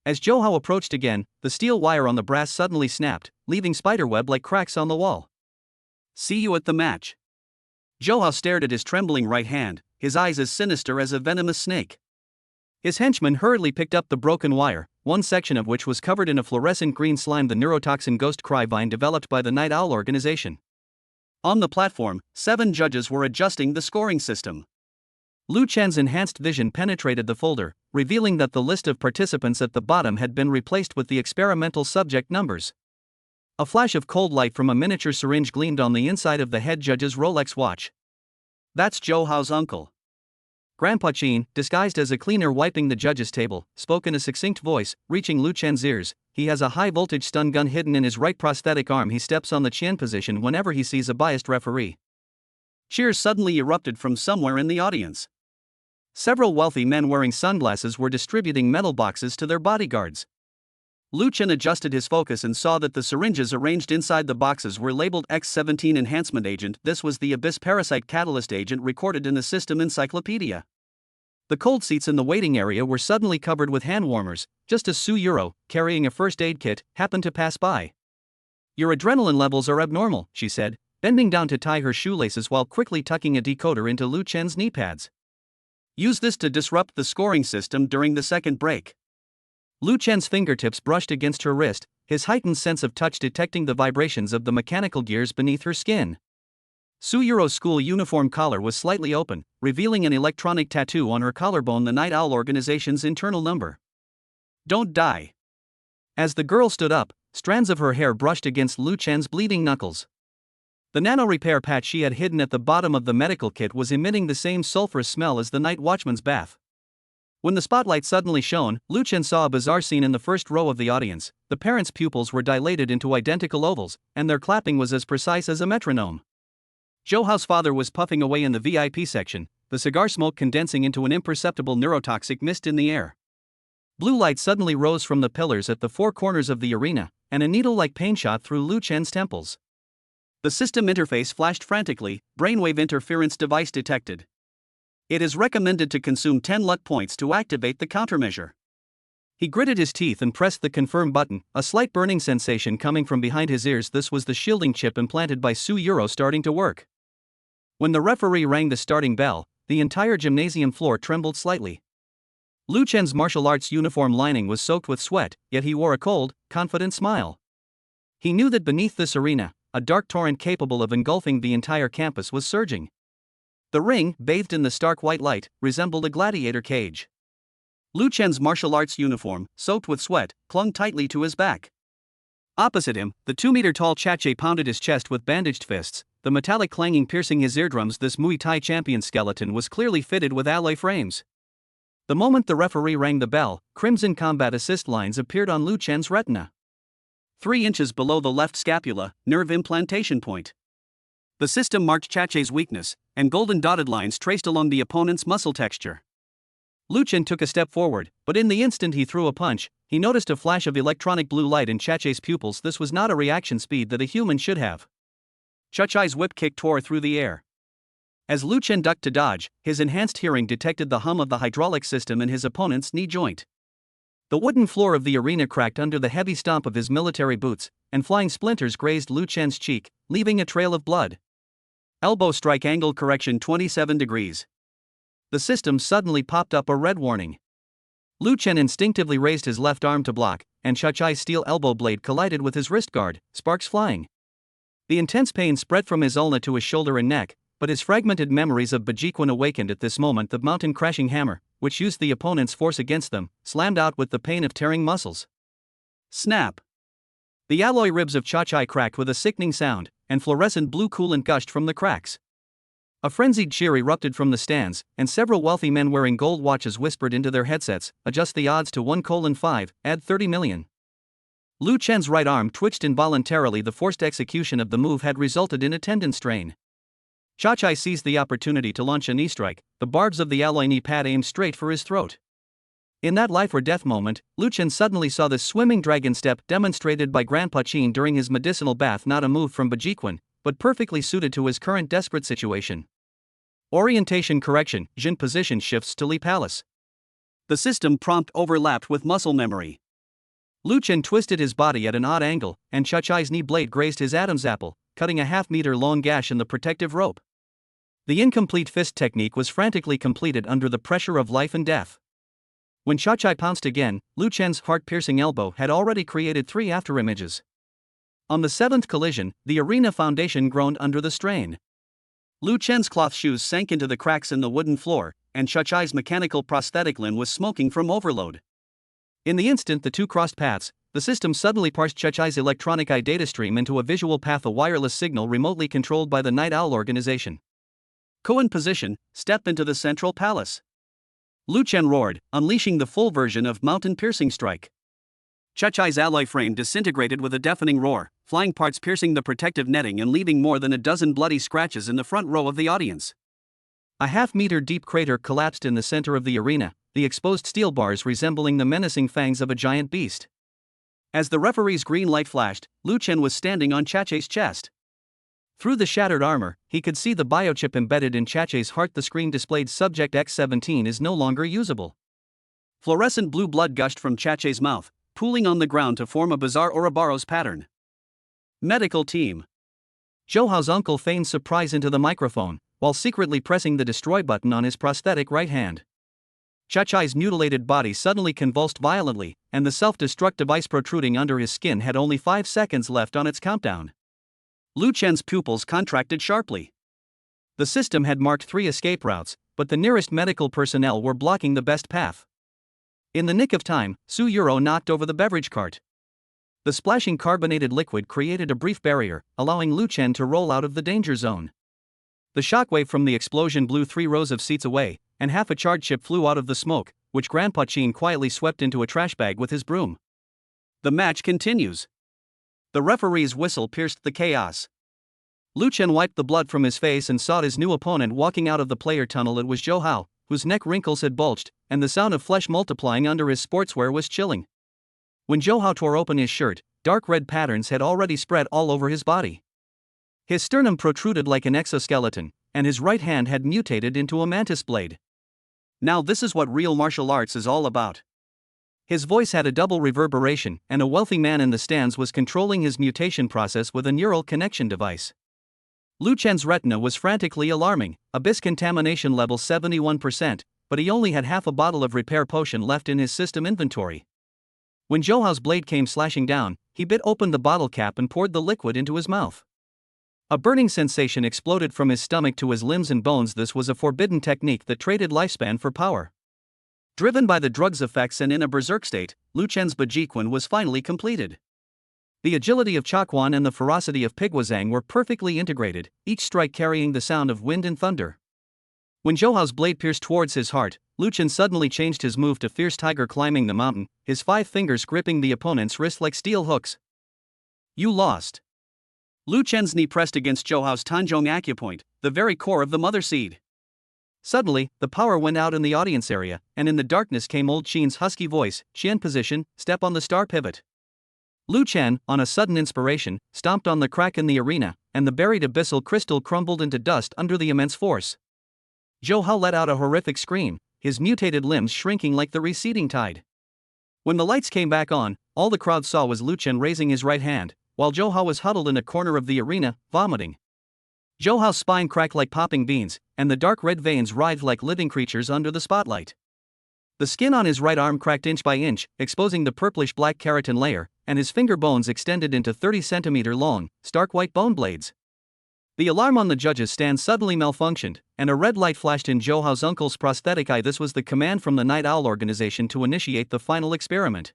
As Zhou Hao approached again, the steel wire on the brass suddenly snapped, leaving spiderweb-like cracks on the wall. See you at the match. Zhou Hao stared at his trembling right hand, his eyes as sinister as a venomous snake. His henchman hurriedly picked up the broken wire, one section of which was covered in a fluorescent green slime, the neurotoxin ghost cry vine developed by the Night Owl organization. On the platform, 7 judges were adjusting the scoring system. Lu Chen's enhanced vision penetrated the folder, revealing that the list of participants at the bottom had been replaced with the experimental subject numbers. A flash of cold light from a miniature syringe gleamed on the inside of the head judge's Rolex watch. "That's Zhou Hao's uncle." Grandpa Qin, disguised as a cleaner wiping the judge's table, spoke in a succinct voice, reaching Lu Chen's ears. "He has a high-voltage stun gun hidden in his right prosthetic arm. He steps on the Qian position whenever he sees a biased referee." Cheers suddenly erupted from somewhere in the audience. Several wealthy men wearing sunglasses were distributing metal boxes to their bodyguards. Lu Chen adjusted his focus and saw that the syringes arranged inside the boxes were labeled X-17 Enhancement Agent. This was the Abyss Parasite Catalyst Agent recorded in the system encyclopedia. The cold seats in the waiting area were suddenly covered with hand warmers, just as Su Yuro, carrying a first aid kit, happened to pass by. "Your adrenaline levels are abnormal," she said, bending down to tie her shoelaces while quickly tucking a decoder into Lu Chen's knee pads. "Use this to disrupt the scoring system during the second break." Lu Chen's fingertips brushed against her wrist, his heightened sense of touch detecting the vibrations of the mechanical gears beneath her skin. Su Yuro's school uniform collar was slightly open, revealing an electronic tattoo on her collarbone, the Night Owl organization's internal number. "Don't die." As the girl stood up, strands of her hair brushed against Lu Chen's bleeding knuckles. The nano repair patch she had hidden at the bottom of the medical kit was emitting the same sulfurous smell as the night watchman's bath. When the spotlight suddenly shone, Lu Chen saw a bizarre scene in the first row of the audience. The parents' pupils were dilated into identical ovals, and their clapping was as precise as a metronome. Zhou Hao's father was puffing away in the VIP section, the cigar smoke condensing into an imperceptible neurotoxic mist in the air. Blue light suddenly rose from the pillars at the 4 corners of the arena, and a needle-like pain shot through Lu Chen's temples. The system interface flashed frantically. "Brainwave interference device detected. It is recommended to consume 10 luck points to activate the countermeasure." He gritted his teeth and pressed the confirm button, a slight burning sensation coming from behind his ears. This was the shielding chip implanted by Su Yuro starting to work. When the referee rang the starting bell, the entire gymnasium floor trembled slightly. Lu Chen's martial arts uniform lining was soaked with sweat, yet he wore a cold, confident smile. He knew that beneath this arena, a dark torrent capable of engulfing the entire campus was surging. The ring, bathed in the stark white light, resembled a gladiator cage. Lu Chen's martial arts uniform, soaked with sweat, clung tightly to his back. Opposite him, the 2-meter-tall Chache pounded his chest with bandaged fists, the metallic clanging piercing his eardrums. This Muay Thai champion's skeleton was clearly fitted with alloy frames. The moment the referee rang the bell, crimson combat assist lines appeared on Lu Chen's retina. 3 inches below the left scapula, nerve implantation point. The system marked Chache's weakness, and golden dotted lines traced along the opponent's muscle texture. Lu Chen took a step forward, but in the instant he threw a punch, he noticed a flash of electronic blue light in Chache's pupils. This was not a reaction speed that a human should have. Chache's whip kick tore through the air. As Lu Chen ducked to dodge, his enhanced hearing detected the hum of the hydraulic system in his opponent's knee joint. The wooden floor of the arena cracked under the heavy stomp of his military boots, and flying splinters grazed Lu Chen's cheek, leaving a trail of blood. Elbow strike angle correction 27 degrees. The system suddenly popped up a red warning. Lu Chen instinctively raised his left arm to block, and Chache's steel elbow blade collided with his wrist guard, sparks flying. The intense pain spread from his ulna to his shoulder and neck, but his fragmented memories of Bajiquan awakened at this moment. The mountain-crashing hammer, which used the opponent's force against them, slammed out with the pain of tearing muscles. Snap! The alloy ribs of Chache cracked with a sickening sound, and fluorescent blue coolant gushed from the cracks. A frenzied cheer erupted from the stands, and several wealthy men wearing gold watches whispered into their headsets, "Adjust the odds to 1:5, add 30 million. Lu Chen's right arm twitched involuntarily. The forced execution of the move had resulted in a tendon strain. Chache seized the opportunity to launch a knee strike, the barbs of the alloy knee pad aimed straight for his throat. In that life-or-death moment, Lu Chen suddenly saw the swimming dragon step demonstrated by Grandpa Qin during his medicinal bath, not a move from Bajiquan, but perfectly suited to his current desperate situation. Orientation correction, Jin position shifts to Li Palace. The system prompt overlapped with muscle memory. Lu Chen twisted his body at an odd angle, and Chache's knee blade grazed his Adam's apple, cutting a half-meter-long gash in the protective rope. The incomplete fist technique was frantically completed under the pressure of life and death. When Chachai pounced again, Lu Chen's heart-piercing elbow had already created 3 afterimages. On the 7th collision, the arena foundation groaned under the strain. Lu Chen's cloth shoes sank into the cracks in the wooden floor, and Chachai's mechanical prosthetic limb was smoking from overload. In the instant the two crossed paths, the system suddenly parsed Chachai's electronic eye data stream into a visual path, a wireless signal remotely controlled by the Night Owl organization. Koan position, step into the central palace. Lu Chen roared, unleashing the full version of Mountain Piercing Strike. Chachai's alloy frame disintegrated with a deafening roar, flying parts piercing the protective netting and leaving more than a dozen bloody scratches in the front row of the audience. A half-meter deep crater collapsed in the center of the arena, the exposed steel bars resembling the menacing fangs of a giant beast. As the referee's green light flashed, Lu Chen was standing on Chachai's chest. Through the shattered armor, he could see the biochip embedded in Chachai's heart. The screen displayed Subject X-17 is no longer usable. Fluorescent blue blood gushed from Chachai's mouth, pooling on the ground to form a bizarre Ouroboros pattern. Medical team. Zhou Hao's uncle feigned surprise into the microphone, while secretly pressing the destroy button on his prosthetic right hand. Chachai's mutilated body suddenly convulsed violently, and the self-destruct device protruding under his skin had only 5 seconds left on its countdown. Lu Chen's pupils contracted sharply. The system had marked 3 escape routes, but the nearest medical personnel were blocking the best path. In the nick of time, Su Yuro knocked over the beverage cart. The splashing carbonated liquid created a brief barrier, allowing Lu Chen to roll out of the danger zone. The shockwave from the explosion blew 3 rows of seats away, and half a charred chip flew out of the smoke, which Grandpa Chin quietly swept into a trash bag with his broom. The match continues. The referee's whistle pierced the chaos. Lu Chen wiped the blood from his face and saw his new opponent walking out of the player tunnel. It was Zhou Hao, whose neck wrinkles had bulged, and the sound of flesh multiplying under his sportswear was chilling. When Zhou Hao tore open his shirt, dark red patterns had already spread all over his body. His sternum protruded like an exoskeleton, and his right hand had mutated into a mantis blade. Now this is what real martial arts is all about. His voice had a double reverberation, and a wealthy man in the stands was controlling his mutation process with a neural connection device. Lu Chen's retina was frantically alarming, abyss contamination level 71%, but he only had half a bottle of repair potion left in his system inventory. When Zhou Hao's blade came slashing down, he bit open the bottle cap and poured the liquid into his mouth. A burning sensation exploded from his stomach to his limbs and bones. This was a forbidden technique that traded lifespan for power. Driven by the drug's effects and in a berserk state, Lu Chen's Bajiquan was finally completed. The agility of Chaquan and the ferocity of Pigwazang were perfectly integrated, each strike carrying the sound of wind and thunder. When Zhou Hao's blade pierced towards his heart, Lu Chen suddenly changed his move to Fierce Tiger climbing the mountain, his 5 fingers gripping the opponent's wrist like steel hooks. You lost. Lu Chen's knee pressed against Zhou Hao's Tanzhong acupoint, the very core of the mother seed. Suddenly, the power went out in the audience area, and in the darkness came Old Qin's husky voice, Qian position, step on the star pivot. Lu Chen, on a sudden inspiration, stomped on the crack in the arena, and the buried abyssal crystal crumbled into dust under the immense force. Zhou Hao let out a horrific scream, his mutated limbs shrinking like the receding tide. When the lights came back on, all the crowd saw was Lu Chen raising his right hand, while Zhou Hao was huddled in a corner of the arena, vomiting. Zhou Hao's spine cracked like popping beans, and the dark red veins writhed like living creatures under the spotlight. The skin on his right arm cracked inch by inch, exposing the purplish-black keratin layer, and his finger bones extended into 30-centimeter-long, stark white bone blades. The alarm on the judges' stand suddenly malfunctioned, and a red light flashed in Zhou Hao's uncle's prosthetic eye. This was the command from the Night Owl organization to initiate the final experiment.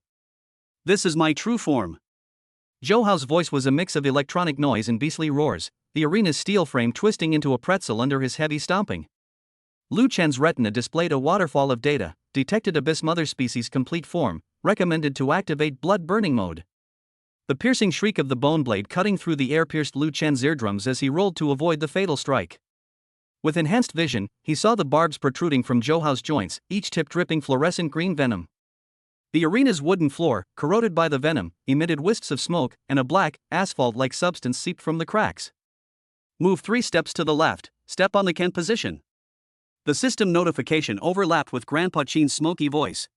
This is my true form. Zhou Hao's voice was a mix of electronic noise and beastly roars, the arena's steel frame twisting into a pretzel under his heavy stomping. Lu Chen's retina displayed a waterfall of data, detected abyss mother species complete form, recommended to activate blood burning mode. The piercing shriek of the bone blade cutting through the air pierced Lu Chen's eardrums as he rolled to avoid the fatal strike. With enhanced vision, he saw the barbs protruding from Zhou Hao's joints, each tip dripping fluorescent green venom. The arena's wooden floor, corroded by the venom, emitted wisps of smoke, and a black, asphalt-like substance seeped from the cracks. Move 3 steps to the left, step on the Ken position. The system notification overlapped with Grandpa Qin's smoky voice.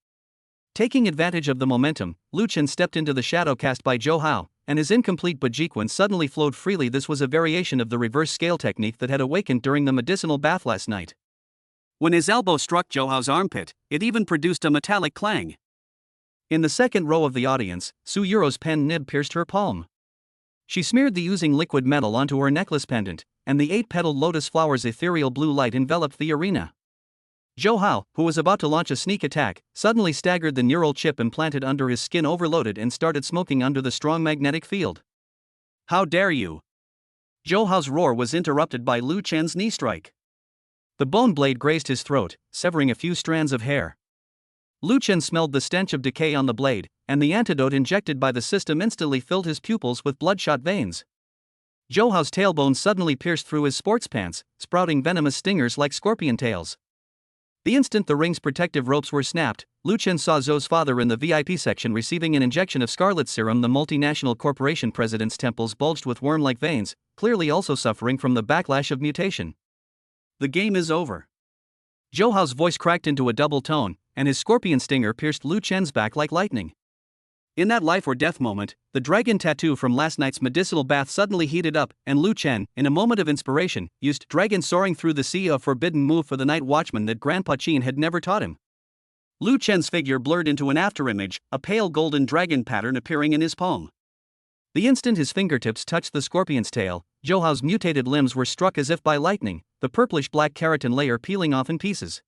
Taking advantage of the momentum, Lu Chen stepped into the shadow cast by Zhou Hao, and his incomplete Bajiquan suddenly flowed freely. This was a variation of the reverse scale technique that had awakened during the medicinal bath last night. When his elbow struck Zhouhao's armpit, it even produced a metallic clang. In the second row of the audience, Su Yuro's pen nib pierced her palm. She smeared the oozing liquid metal onto her necklace pendant, and the 8-petaled lotus flower's ethereal blue light enveloped the arena. Zhouhao, who was about to launch a sneak attack, suddenly staggered, the neural chip implanted under his skin overloaded and started smoking under the strong magnetic field. "How dare you!" Zhouhao's roar was interrupted by Lu Chen's knee strike. The bone blade grazed his throat, severing a few strands of hair. Lu Chen smelled the stench of decay on the blade, and the antidote injected by the system instantly filled his pupils with bloodshot veins. Zhouhao's tailbone suddenly pierced through his sports pants, sprouting venomous stingers like scorpion tails. The instant the ring's protective ropes were snapped, Lu Chen saw Zhou's father in the VIP section receiving an injection of scarlet serum. The multinational corporation president's temples bulged with worm-like veins, clearly also suffering from the backlash of mutation. "The game is over." Zhouhao's voice cracked into a double tone, and his scorpion stinger pierced Lu Chen's back like lightning. In that life-or-death moment, the dragon tattoo from last night's medicinal bath suddenly heated up, and Lu Chen, in a moment of inspiration, used Dragon Soaring Through the Sea, a forbidden move for the Night Watchman that Grandpa Qin had never taught him. Lu Chen's figure blurred into an afterimage, a pale golden dragon pattern appearing in his palm. The instant his fingertips touched the scorpion's tail, Zhouhao's mutated limbs were struck as if by lightning, the purplish-black keratin layer peeling off in pieces.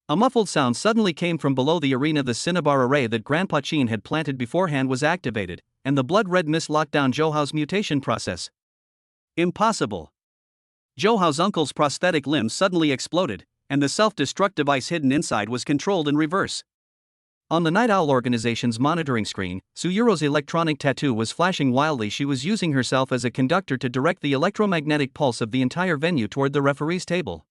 A muffled sound suddenly came from below the arena. The cinnabar array that Grandpa Qin had planted beforehand was activated, and the blood-red mist locked down Zhouhao's mutation process. Impossible! Zhouhao's uncle's prosthetic limb suddenly exploded, and the self-destruct device hidden inside was controlled in reverse. On the Night Owl organization's monitoring screen, Su Yuro's electronic tattoo was flashing wildly. She was using herself as a conductor to direct the electromagnetic pulse of the entire venue toward the referee's table.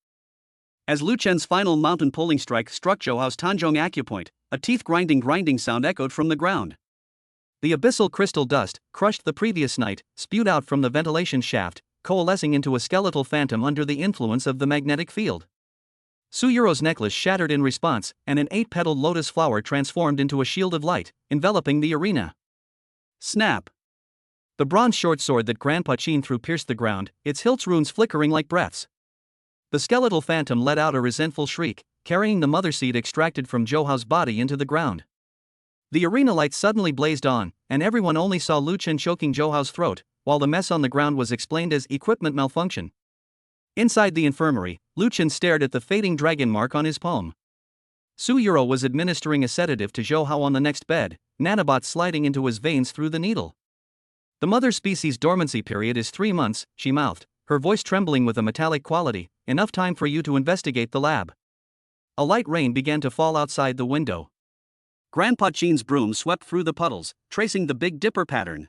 As Lu Chen's final mountain pulling strike struck Zhouhao's Tanzhong acupoint, a teeth-grinding sound echoed from the ground. The abyssal crystal dust, crushed the previous night, spewed out from the ventilation shaft, coalescing into a skeletal phantom under the influence of the magnetic field. Su Yuro's necklace shattered in response, and an 8-petaled lotus flower transformed into a shield of light, enveloping the arena. Snap! The bronze short sword that Grandpa Qin threw pierced the ground, its hilt's runes flickering like breaths. The skeletal phantom let out a resentful shriek, carrying the mother seed extracted from Zhouhao's body into the ground. The arena lights suddenly blazed on, and everyone only saw Lu Chen choking Zhouhao's throat, while the mess on the ground was explained as equipment malfunction. Inside the infirmary, Lu Chen stared at the fading dragon mark on his palm. Su Yuro was administering a sedative to Zhouhao on the next bed, nanobots sliding into his veins through the needle. "The mother species' dormancy period is 3 months, she mouthed, her voice trembling with a metallic quality. "Enough time for you to investigate the lab." A light rain began to fall outside the window. Grandpa Qin's broom swept through the puddles, tracing the Big Dipper pattern.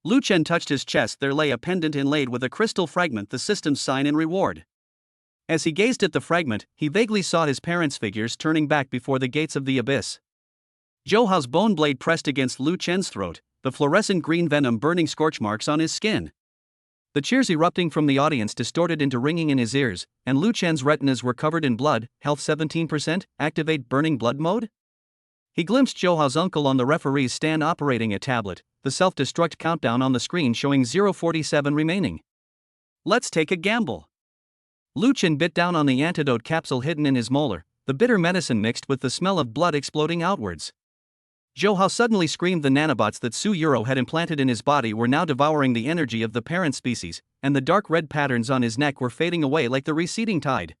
Lu Chen touched his chest. There lay a pendant inlaid with a crystal fragment, the system's sign and reward. As he gazed at the fragment, he vaguely saw his parents' figures turning back before the gates of the abyss. Zhouhao's bone blade pressed against Lu Chen's throat, the fluorescent green venom burning scorch marks on his skin. The cheers erupting from the audience distorted into ringing in his ears, and Lu Chen's retinas were covered in blood. Health 17%, activate burning blood mode? He glimpsed Zhouhao's uncle on the referee's stand operating a tablet, the self-destruct countdown on the screen showing 0:47 remaining. "Let's take a gamble." Lu Chen bit down on the antidote capsule hidden in his molar, the bitter medicine mixed with the smell of blood exploding outwards. Zhouhao suddenly screamed. The nanobots that Su Yuro had implanted in his body were now devouring the energy of the parent species, and the dark red patterns on his neck were fading away like the receding tide.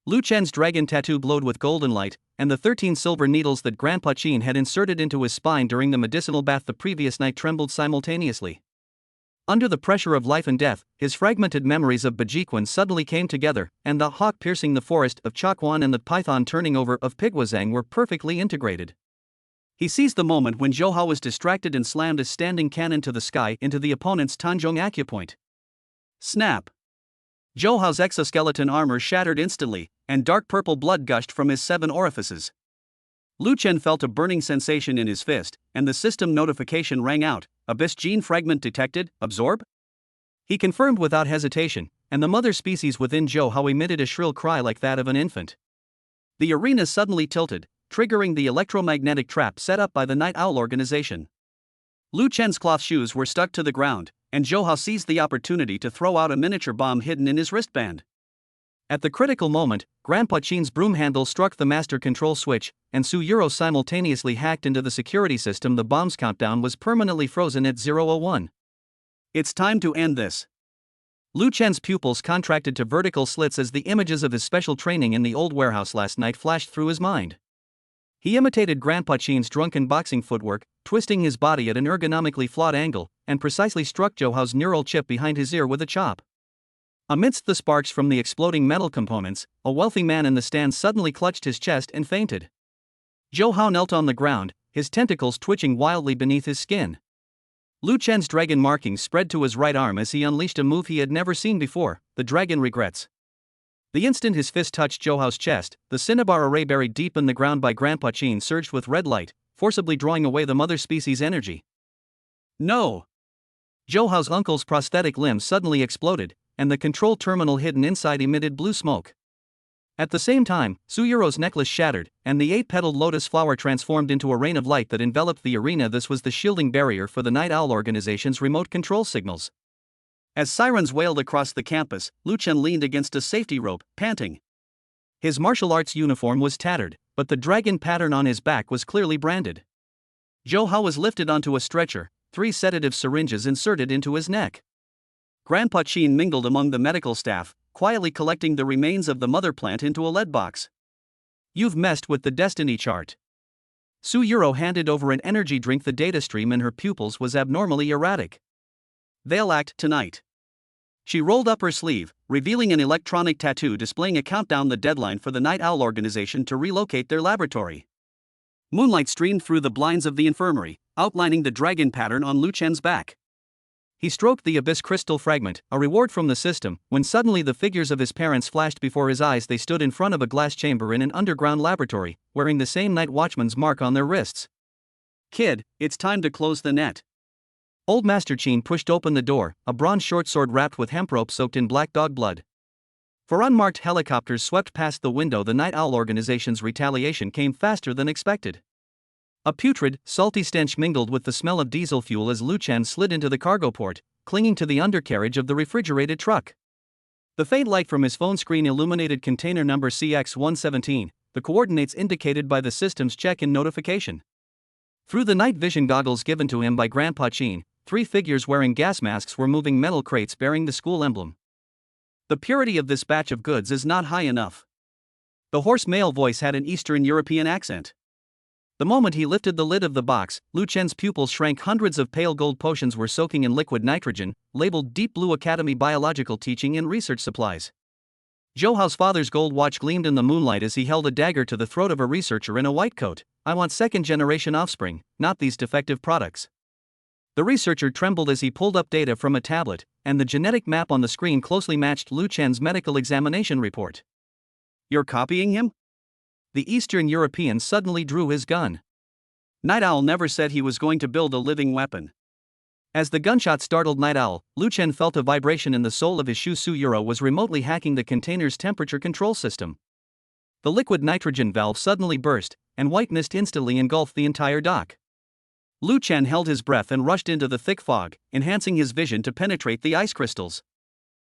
Lu Chen's dragon tattoo glowed with golden light, and the 13 silver needles that Grandpa Qin had inserted into his spine during the medicinal bath the previous night trembled simultaneously. Under the pressure of life and death, his fragmented memories of Bajiquan suddenly came together, and the hawk piercing the forest of Chakuan and the python turning over of Pigwazang were perfectly integrated. He seized the moment when Zhouhao was distracted and slammed a standing cannon to the sky into the opponent's Tanzhong acupoint. Snap! Zhouhao's exoskeleton armor shattered instantly, and dark purple blood gushed from his 7 orifices. Lu Chen felt a burning sensation in his fist, and the system notification rang out, "Abyss gene fragment detected, absorb?" He confirmed without hesitation, and the mother species within Zhouhao emitted a shrill cry like that of an infant. The arena suddenly tilted, triggering the electromagnetic trap set up by the Night Owl organization. Lu Chen's cloth shoes were stuck to the ground, and Zhouhao seized the opportunity to throw out a miniature bomb hidden in his wristband. At the critical moment, Grandpa Chin's broom handle struck the master control switch, and Suyuro simultaneously hacked into the security system. The bomb's countdown was permanently frozen at 0:01. It's time to end this. Lu Chen's pupils contracted to vertical slits as the images of his special training in the old warehouse last night flashed through his mind. He imitated Grandpa Chin's drunken boxing footwork, twisting his body at an ergonomically flawed angle, and precisely struck Johao's neural chip behind his ear with a chop. Amidst the sparks from the exploding metal components, a wealthy man in the stand suddenly clutched his chest and fainted. Johao knelt on the ground, his tentacles twitching wildly beneath his skin. Lu Chen's dragon markings spread to his right arm as he unleashed a move he had never seen before, the dragon regrets. The instant his fist touched Johao's chest, the cinnabar array buried deep in the ground by Grandpa Chin surged with red light, forcibly drawing away the mother species' energy. No! Johao's uncle's prosthetic limb suddenly exploded, and the control terminal hidden inside emitted blue smoke. At the same time, Suyuro's necklace shattered, and the 8-petaled lotus flower transformed into a rain of light that enveloped the arena. This was the shielding barrier for the Night Owl organization's remote control signals. As sirens wailed across the campus, Lu Chen leaned against a safety rope, panting. His martial arts uniform was tattered, but the dragon pattern on his back was clearly branded. Johao was lifted onto a stretcher, 3 sedative syringes inserted into his neck. Grandpa Chin mingled among the medical staff, quietly collecting the remains of the mother plant into a lead box. You've messed with the destiny chart. Suyuro handed over an energy drink. The data stream in her pupils was abnormally erratic. They'll act tonight. She rolled up her sleeve, revealing an electronic tattoo displaying a countdown, the deadline for the Night Owl organization to relocate their laboratory. Moonlight streamed through the blinds of the infirmary, outlining the dragon pattern on Lu Chen's back. He stroked the abyss crystal fragment, a reward from the system, when suddenly the figures of his parents flashed before his eyes. They stood in front of a glass chamber in an underground laboratory, wearing the same night watchman's mark on their wrists. Kid, it's time to close the net. Old Master Chin pushed open the door, a bronze short sword wrapped with hemp rope soaked in black dog blood. For unmarked helicopters swept past the window. The Night Owl organization's retaliation came faster than expected. A putrid, salty stench mingled with the smell of diesel fuel as Lu Chen slid into the cargo port, clinging to the undercarriage of the refrigerated truck. The faint light from his phone screen illuminated container number CX-117, the coordinates indicated by the system's check-in notification. Through the night vision goggles given to him by Grandpa Chin, 3 figures wearing gas masks were moving metal crates bearing the school emblem. The purity of this batch of goods is not high enough. The hoarse male voice had an Eastern European accent. The moment he lifted the lid of the box, Lu Chen's pupils shrank. Hundreds of pale gold potions were soaking in liquid nitrogen, labeled Deep Blue Academy Biological Teaching and Research Supplies. Johao's father's gold watch gleamed in the moonlight as he held a dagger to the throat of a researcher in a white coat. I want second-generation offspring, not these defective products. The researcher trembled as he pulled up data from a tablet, and the genetic map on the screen closely matched Lu Chen's medical examination report. You're copying him? The Eastern European suddenly drew his gun. Night Owl never said he was going to build a living weapon. As the gunshot startled Night Owl, Lu Chen felt a vibration in the sole of his shoe. Suyuro was remotely hacking the container's temperature control system. The liquid nitrogen valve suddenly burst, and white mist instantly engulfed the entire dock. Lu Chen held his breath and rushed into the thick fog, enhancing his vision to penetrate the ice crystals.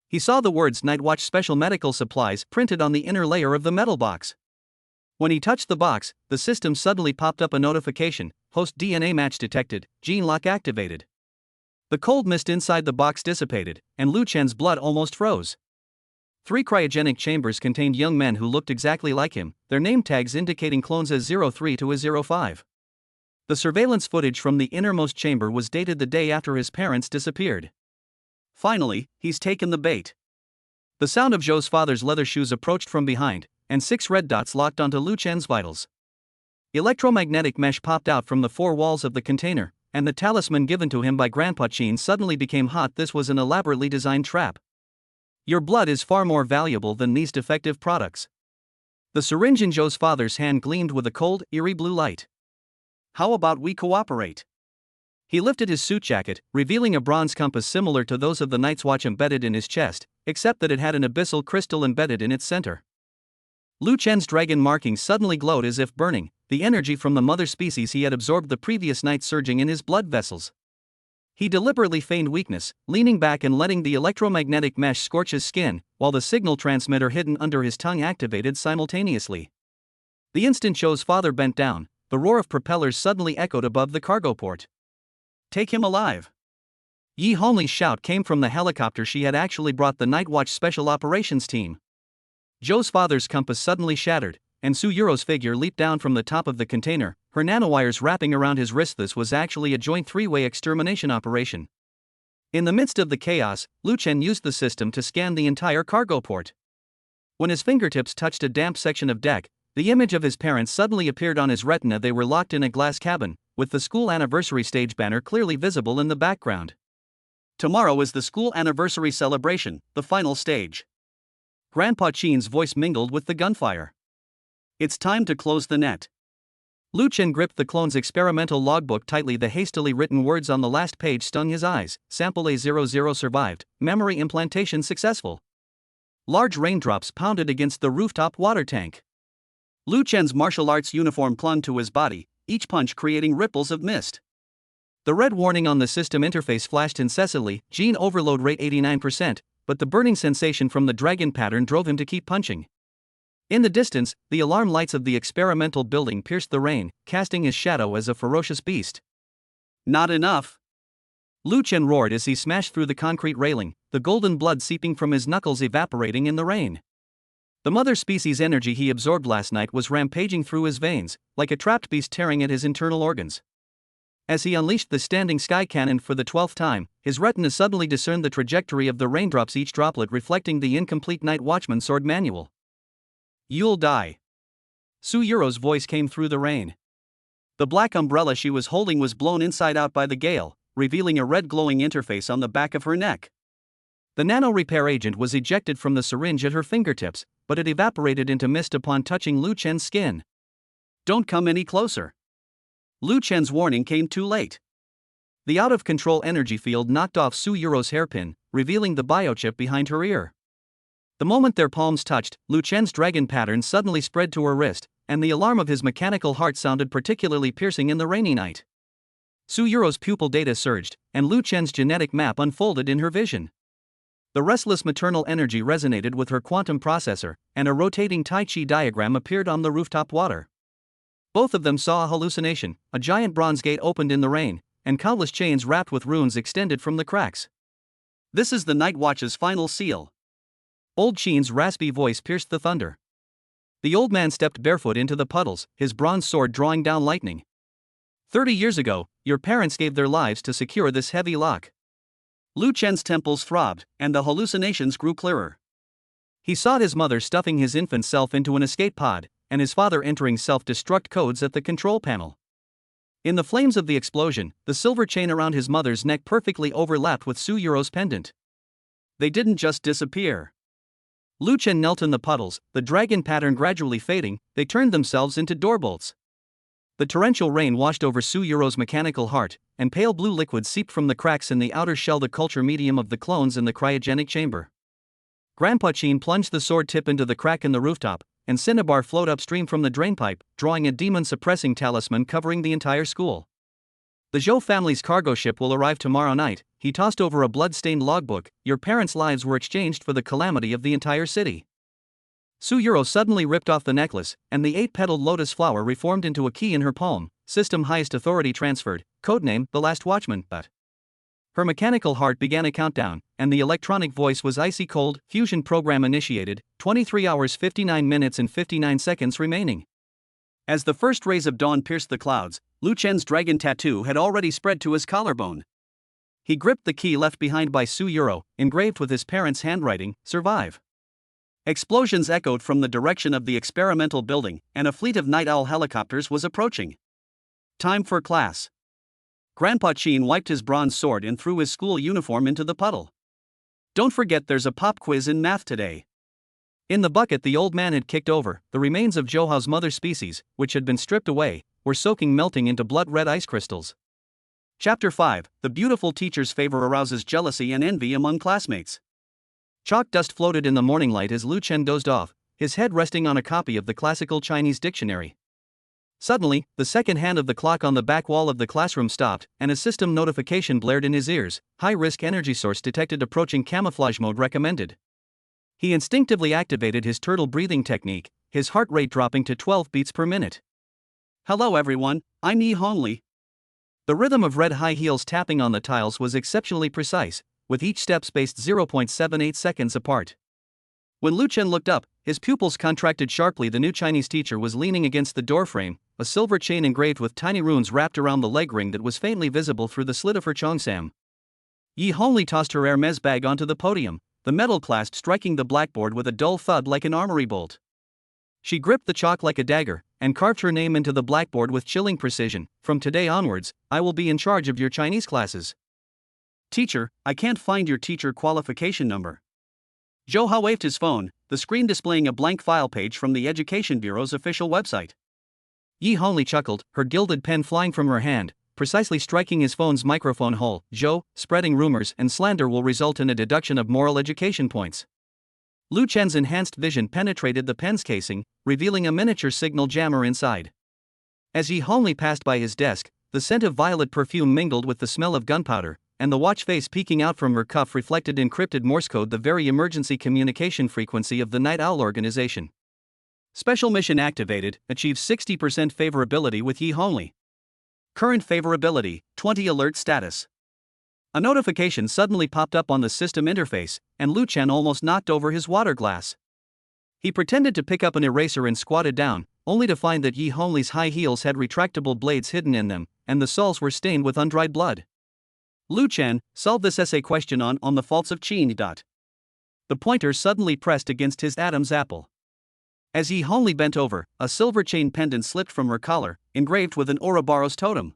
He saw the words Night Watch Special Medical Supplies printed on the inner layer of the metal box. When he touched the box, the system suddenly popped up a notification: host DNA match detected, gene lock activated. The cold mist inside the box dissipated, and Lu Chen's blood almost froze. 3 cryogenic chambers contained young men who looked exactly like him, their name tags indicating clones as 03 to as 05. The surveillance footage from the innermost chamber was dated the day after his parents disappeared. Finally, he's taken the bait. The sound of Zhou's father's leather shoes approached from behind, and 6 red dots locked onto Lu Chen's vitals. Electromagnetic mesh popped out from the 4 walls of the container, and the talisman given to him by Grandpa Chin suddenly became hot. This was an elaborately designed trap. Your blood is far more valuable than these defective products. The syringe in Zhou's father's hand gleamed with a cold, eerie blue light. How about we cooperate? He lifted his suit jacket, revealing a bronze compass similar to those of the Night's Watch embedded in his chest, except that it had an abyssal crystal embedded in its center. Lu Chen's dragon markings suddenly glowed as if burning, the energy from the mother species he had absorbed the previous night surging in his blood vessels. He deliberately feigned weakness, leaning back and letting the electromagnetic mesh scorch his skin, while the signal transmitter hidden under his tongue activated simultaneously. The instant Joe's father bent down, the roar of propellers suddenly echoed above the cargo port. "Take him alive!" Yi Hongli's shout came from the helicopter she had actually brought the Night Watch Special Operations team. Joe's father's compass suddenly shattered, and Suyuro's figure leaped down from the top of the container, her nanowires wrapping around his wrist. This was actually a joint three-way extermination operation. In the midst of the chaos, Lu Chen used the system to scan the entire cargo port. When his fingertips touched a damp section of deck, the image of his parents suddenly appeared on his retina. They were locked in a glass cabin, with the school anniversary stage banner clearly visible in the background. Tomorrow is the school anniversary celebration, the final stage. Grandpa Chen's voice mingled with the gunfire. "It's time to close the net." Lu Chen gripped the clone's experimental logbook tightly. The hastily written words on the last page stung his eyes. Sample A00 survived, memory implantation successful. Large raindrops pounded against the rooftop water tank. Lu Chen's martial arts uniform clung to his body, each punch creating ripples of mist. The red warning on the system interface flashed incessantly, gene overload rate 89%, but the burning sensation from the dragon pattern drove him to keep punching. In the distance, the alarm lights of the experimental building pierced the rain, casting his shadow as a ferocious beast. "Not enough!" Lu Chen roared as he smashed through the concrete railing, the golden blood seeping from his knuckles evaporating in the rain. The mother species energy he absorbed last night was rampaging through his veins, like a trapped beast tearing at his internal organs. As he unleashed the standing sky cannon for the 12th time, his retina suddenly discerned the trajectory of the raindrops, each droplet reflecting the incomplete Night Watchman sword manual. "You'll die." Suyuro's voice came through the rain. The black umbrella she was holding was blown inside out by the gale, revealing a red glowing interface on the back of her neck. The nano repair agent was ejected from the syringe at her fingertips, but it evaporated into mist upon touching Lu Chen's skin. "Don't come any closer." Lu Chen's warning came too late. The out-of-control energy field knocked off Suyuro's hairpin, revealing the biochip behind her ear. The moment their palms touched, Lu Chen's dragon pattern suddenly spread to her wrist, and the alarm of his mechanical heart sounded particularly piercing in the rainy night. Suyuro's pupil data surged, and Lu Chen's genetic map unfolded in her vision. The restless maternal energy resonated with her quantum processor, and a rotating Tai Chi diagram appeared on the rooftop water. Both of them saw a hallucination. A giant bronze gate opened in the rain, and countless chains wrapped with runes extended from the cracks. "This is the Night Watch's final seal." Old Chen's raspy voice pierced the thunder. The old man stepped barefoot into the puddles, his bronze sword drawing down lightning. 30 years ago, your parents gave their lives to secure this heavy lock." Lu Chen's temples throbbed, and the hallucinations grew clearer. He saw his mother stuffing his infant self into an escape pod, and his father entering self-destruct codes at the control panel. In the flames of the explosion, the silver chain around his mother's neck perfectly overlapped with Suyuro's pendant. They didn't just disappear. Lu Chen knelt in the puddles, the dragon pattern gradually fading. They turned themselves into doorbolts. The torrential rain washed over Suyuro's mechanical heart, and pale blue liquid seeped from the cracks in the outer shell, the culture medium of the clones in the cryogenic chamber. Grandpa Chen plunged the sword tip into the crack in the rooftop, and cinnabar flowed upstream from the drainpipe, drawing a demon-suppressing talisman covering the entire school. "The Zhou family's cargo ship will arrive tomorrow night." He tossed over a blood-stained logbook. "Your parents' lives were exchanged for the calamity of the entire city." Suyuro suddenly ripped off the necklace, and the 8-petaled lotus flower reformed into a key in her palm. System highest authority transferred, codename The Last Watchman. But her mechanical heart began a countdown, and the electronic voice was icy cold. "Fusion program initiated, 23 hours 59 minutes and 59 seconds remaining." As the first rays of dawn pierced the clouds, Lu Chen's dragon tattoo had already spread to his collarbone. He gripped the key left behind by Suyuro, engraved with his parents' handwriting, "Survive." Explosions echoed from the direction of the experimental building, and a fleet of night owl helicopters was approaching. "Time for class." Grandpa Chen wiped his bronze sword and threw his school uniform into the puddle. "Don't forget there's a pop quiz in math today." In the bucket the old man had kicked over, the remains of Zhouhao's mother species, which had been stripped away, were soaking, melting into blood-red ice crystals. Chapter 5, The Beautiful Teacher's Favor Arouses Jealousy and Envy Among Classmates. Chalk dust floated in the morning light as Lu Chen dozed off, his head resting on a copy of the classical Chinese dictionary. Suddenly, the second hand of the clock on the back wall of the classroom stopped, and a system notification blared in his ears. High-risk energy source detected, approaching, camouflage mode recommended. He instinctively activated his turtle breathing technique, his heart rate dropping to 12 beats per minute. Hello everyone, I'm Yi Hongli. The rhythm of red high heels tapping on the tiles was exceptionally precise, with each step spaced 0.78 seconds apart. When Lu Chen looked up, his pupils contracted sharply. The new Chinese teacher was leaning against the doorframe, a silver chain engraved with tiny runes wrapped around the leg ring that was faintly visible through the slit of her cheongsam. Yi Hongli tossed her Hermes bag onto the podium, the metal clasp striking the blackboard with a dull thud like an armory bolt. She gripped the chalk like a dagger, and carved her name into the blackboard with chilling precision. From today onwards, I will be in charge of your Chinese classes. Teacher, I can't find your teacher qualification number. Zhou Hao waved his phone, the screen displaying a blank file page from the Education Bureau's official website. Yi Hongli chuckled, her gilded pen flying from her hand, precisely striking his phone's microphone hole. Zhou, spreading rumors and slander will result in a deduction of moral education points. Lu Chen's enhanced vision penetrated the pen's casing, revealing a miniature signal jammer inside. As Yi Hongli passed by his desk, the scent of violet perfume mingled with the smell of gunpowder, and the watch face peeking out from her cuff reflected encrypted Morse code, the very emergency communication frequency of the Night Owl organization. Special mission activated, achieves 60% favorability with Yi Hongli. Current favorability, 20 alert status. A notification suddenly popped up on the system interface, and Lu Chen almost knocked over his water glass. He pretended to pick up an eraser and squatted down, only to find that Yi Hongli's high heels had retractable blades hidden in them, and the soles were stained with undried blood. Lu Chen, solve this essay question on the faults of Qin. The pointer suddenly pressed against his Adam's apple. As Yi Hongli bent over, a silver chain pendant slipped from her collar, engraved with an Ouroboros totem.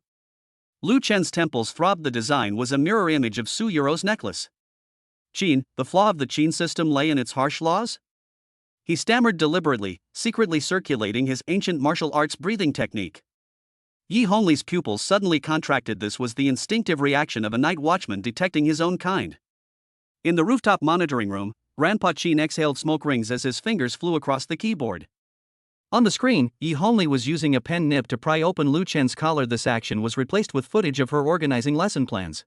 Lu Chen's temples throbbed. The design was a mirror image of Su Yuro's necklace. Qin, the flaw of the Qin system lay in its harsh laws? He stammered deliberately, secretly circulating his ancient martial arts breathing technique. Yi Hongli's pupils suddenly contracted. This was the instinctive reaction of a night watchman detecting his own kind. In the rooftop monitoring room, Grandpa Qin exhaled smoke rings as his fingers flew across the keyboard. On the screen, Yi Hongli was using a pen nib to pry open Lu Chen's collar. This action was replaced with footage of her organizing lesson plans.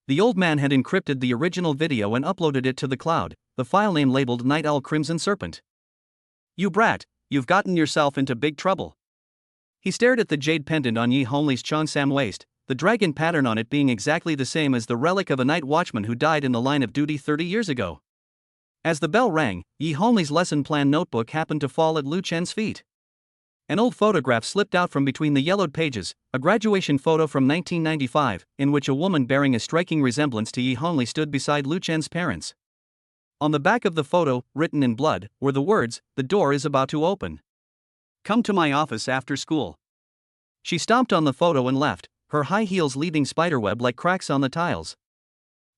The old man had encrypted the original video and uploaded it to the cloud, the file name labeled Night Owl Crimson Serpent. You brat, you've gotten yourself into big trouble. He stared at the jade pendant on Yi Hongli's cheongsam waist, the dragon pattern on it being exactly the same as the relic of a night watchman who died in the line of duty 30 years ago. As the bell rang, Yi Hongli's lesson plan notebook happened to fall at Lu Chen's feet. An old photograph slipped out from between the yellowed pages, a graduation photo from 1995, in which a woman bearing a striking resemblance to Yi Hongli stood beside Lu Chen's parents. On the back of the photo, written in blood, were the words, "The door is about to open. Come to my office after school." She stomped on the photo and left, her high heels leaving spiderweb like cracks on the tiles.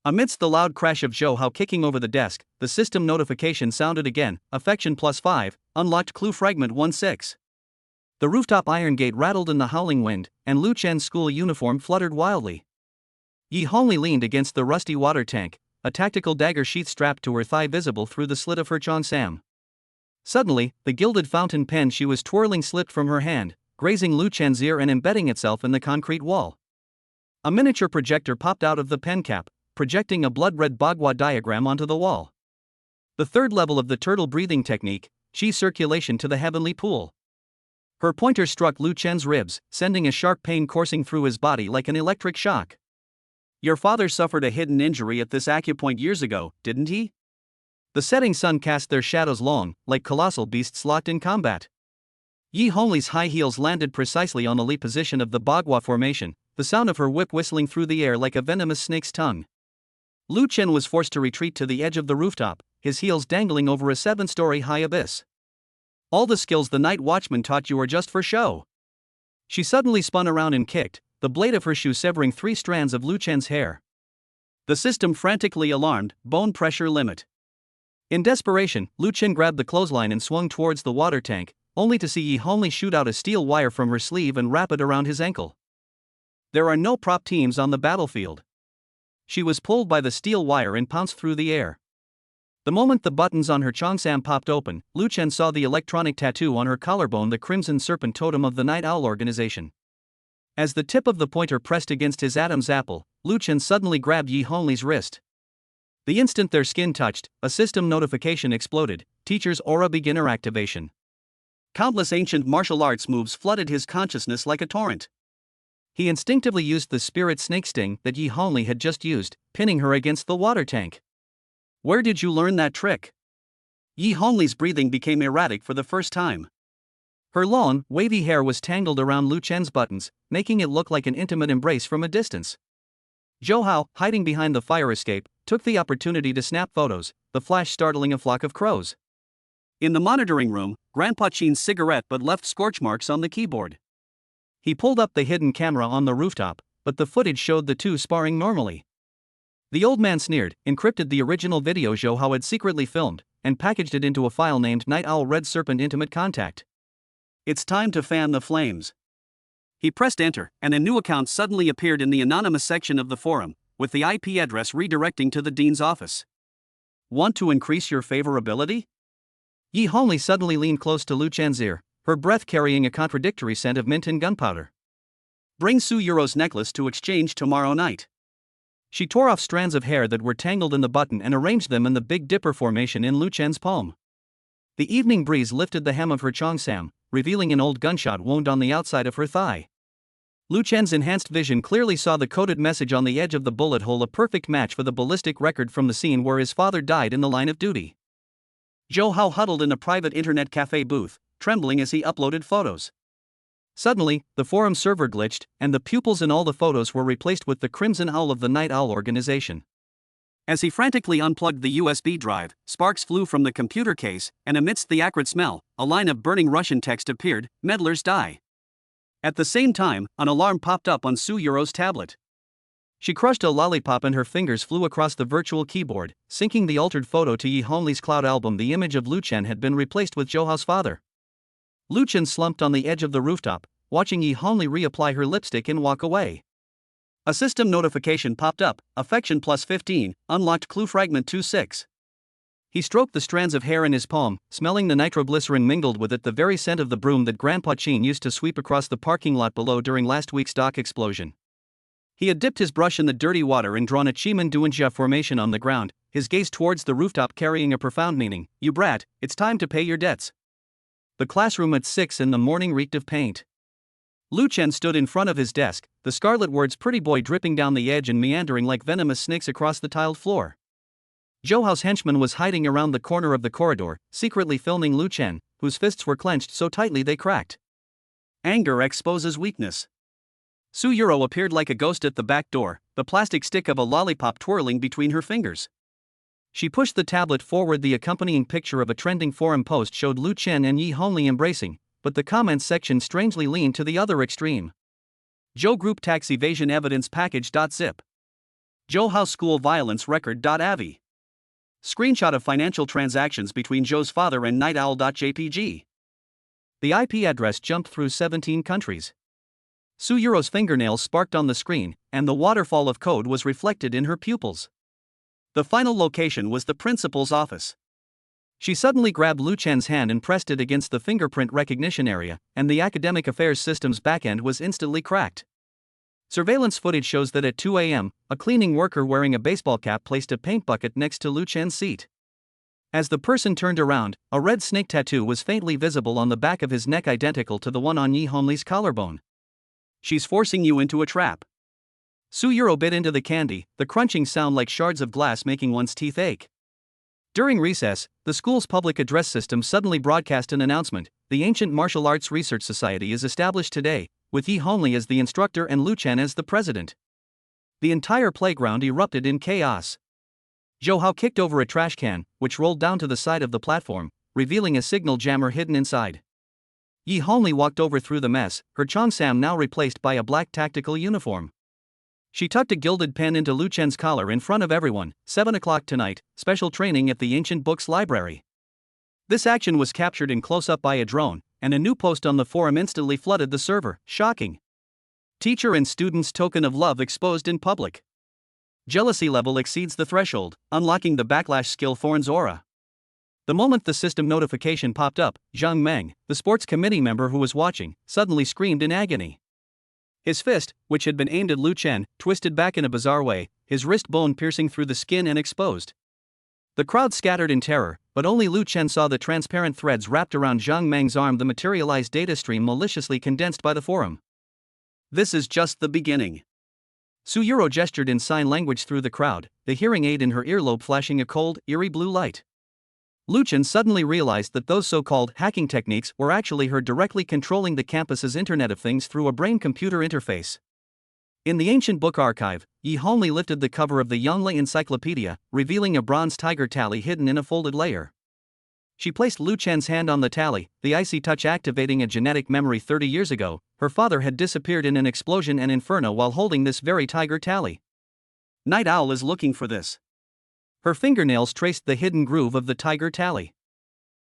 Amidst the loud crash of Zhou Hao kicking over the desk, the system notification sounded again, affection +5, unlocked clue fragment 16. The rooftop iron gate rattled in the howling wind, and Lu Chen's school uniform fluttered wildly. Yi Hongli leaned against the rusty water tank, a tactical dagger sheath strapped to her thigh visible through the slit of her cheongsam. Suddenly, the gilded fountain pen she was twirling slipped from her hand, grazing Lu Chen's ear and embedding itself in the concrete wall. A miniature projector popped out of the pen cap, projecting a blood-red Bagua diagram onto the wall. The third level of the turtle breathing technique, Qi circulation to the heavenly pool. Her pointer struck Lu Chen's ribs, sending a sharp pain coursing through his body like an electric shock. Your father suffered a hidden injury at this acupoint years ago, didn't he? The setting sun cast their shadows long, like colossal beasts locked in combat. Yi Hongli's high heels landed precisely on the lee position of the Bagua formation, the sound of her whip whistling through the air like a venomous snake's tongue. Lu Chen was forced to retreat to the edge of the rooftop, his heels dangling over a 7-story high abyss. All the skills the night watchman taught you are just for show. She suddenly spun around and kicked, the blade of her shoe severing 3 strands of Lu Chen's hair. The system frantically alarmed, bone pressure limit. In desperation, Lu Chen grabbed the clothesline and swung towards the water tank, only to see Yi Hongli shoot out a steel wire from her sleeve and wrap it around his ankle. There are no prop teams on the battlefield. She was pulled by the steel wire and pounced through the air. The moment the buttons on her cheongsam popped open, Lu Chen saw the electronic tattoo on her collarbone, the Crimson Serpent totem of the Night Owl organization. As the tip of the pointer pressed against his Adam's apple, Lu Chen suddenly grabbed Yi Honglei's wrist. The instant their skin touched, a system notification exploded: Teacher's Aura Beginner Activation. Countless ancient martial arts moves flooded his consciousness like a torrent. He instinctively used the spirit snake sting that Yi Honglei had just used, pinning her against the water tank. Where did you learn that trick? Yi Honglei's breathing became erratic for the first time. Her long, wavy hair was tangled around Lu Chen's buttons, making it look like an intimate embrace from a distance. Zhou Hao, hiding behind the fire escape, took the opportunity to snap photos, the flash startling a flock of crows. In the monitoring room, Grandpa Qin's cigarette butt left scorch marks on the keyboard. He pulled up the hidden camera on the rooftop, but the footage showed the two sparring normally. The old man sneered, encrypted the original video Zhou Hao had secretly filmed, and packaged it into a file named Night Owl Red Serpent Intimate Contact. It's time to fan the flames. He pressed enter, and a new account suddenly appeared in the anonymous section of the forum, with the IP address redirecting to the dean's office. Want to increase your favorability? Yi Honglei suddenly leaned close to Lu Chen's ear, her breath carrying a contradictory scent of mint and gunpowder. Bring Su Yuro's necklace to exchange tomorrow night. She tore off strands of hair that were tangled in the button and arranged them in the Big Dipper formation in Lu Chen's palm. The evening breeze lifted the hem of her cheongsam, revealing an old gunshot wound on the outside of her thigh. Lu Chen's enhanced vision clearly saw the coded message on the edge of the bullet hole, a perfect match for the ballistic record from the scene where his father died in the line of duty. Zhou Hao huddled in a private internet cafe booth, trembling as he uploaded photos. Suddenly, the forum server glitched, and the pupils in all the photos were replaced with the Crimson Owl of the Night Owl organization. As he frantically unplugged the USB drive, sparks flew from the computer case, and amidst the acrid smell, a line of burning Russian text appeared: "Meddlers die." At the same time, an alarm popped up on Su Yuro's tablet. She crushed a lollipop and her fingers flew across the virtual keyboard, syncing the altered photo to Yi Honglei's cloud album. The image of Lu Chen had been replaced with Zhou Hao's father. Lu Chen slumped on the edge of the rooftop, watching Yi Honglei reapply her lipstick and walk away. A system notification popped up: Affection plus 15, unlocked clue fragment 26. He stroked the strands of hair in his palm, smelling the nitroglycerin mingled with it, the very scent of the broom that Grandpa Qin used to sweep across the parking lot below during last week's dock explosion. He had dipped his brush in the dirty water and drawn a Chiman-Duanjia formation on the ground, his gaze towards the rooftop carrying a profound meaning. You brat, it's time to pay your debts. The classroom at 6 in the morning reeked of paint. Lu Chen stood in front of his desk, the scarlet words "pretty boy" dripping down the edge and meandering like venomous snakes across the tiled floor. Zhou Hao's henchman was hiding around the corner of the corridor, secretly filming Lu Chen, whose fists were clenched so tightly they cracked. Anger exposes weakness. Su Yuro appeared like a ghost at the back door, the plastic stick of a lollipop twirling between her fingers. She pushed the tablet forward. The accompanying picture of a trending forum post showed Lu Chen and Yi Honglei embracing, but the comments section strangely leaned to the other extreme. Zhou Group Tax Evasion Evidence Package.zip. Zhou Hao School Violence Record.avi. Screenshot of financial transactions between Zhou's father and Night Owl.jpg. The IP address jumped through 17 countries. Su Yuro's fingernails sparked on the screen, and the waterfall of code was reflected in her pupils. The final location was the principal's office. She suddenly grabbed Lu Chen's hand and pressed it against the fingerprint recognition area, and the academic affairs system's backend was instantly cracked. Surveillance footage shows that at 2 a.m., a cleaning worker wearing a baseball cap placed a paint bucket next to Lu Chen's seat. As the person turned around, a red snake tattoo was faintly visible on the back of his neck, identical to the one on Yi Honglei's collarbone. She's forcing you into a trap. Su Yuro bit into the candy, the crunching sound like shards of glass making one's teeth ache. During recess, the school's public address system suddenly broadcast an announcement: the Ancient Martial Arts Research Society is established today, with Yi Honglei as the instructor and Lu Chen as the president. The entire playground erupted in chaos. Zhou Hao kicked over a trash can, which rolled down to the side of the platform, revealing a signal jammer hidden inside. Yi Honglei walked over through the mess, her cheongsam now replaced by a black tactical uniform. She tucked a gilded pen into Lu Chen's collar in front of everyone. 7 o'clock tonight, special training at the Ancient Books Library. This action was captured in close-up by a drone, and a new post on the forum instantly flooded the server. Shocking. Teacher and student's token of love exposed in public. Jealousy level exceeds the threshold, unlocking the backlash skill Thorn's aura. The moment the system notification popped up, Zhang Meng, the sports committee member who was watching, suddenly screamed in agony. His fist, which had been aimed at Lu Chen, twisted back in a bizarre way, his wrist bone piercing through the skin and exposed. The crowd scattered in terror, but only Lu Chen saw the transparent threads wrapped around Zhang Meng's arm, the materialized data stream maliciously condensed by the forum. This is just the beginning. Su Yuro gestured in sign language through the crowd, the hearing aid in her earlobe flashing a cold, eerie blue light. Lu Chen suddenly realized that those so-called hacking techniques were actually her directly controlling the campus's Internet of Things through a brain-computer interface. In the ancient book archive, Yi Hongli lifted the cover of the Yongle Encyclopedia, revealing a bronze tiger tally hidden in a folded layer. She placed Lu Chen's hand on the tally, the icy touch activating a genetic memory. 30 years ago, her father had disappeared in an explosion and inferno while holding this very tiger tally. Night Owl is looking for this. Her fingernails traced the hidden groove of the tiger tally.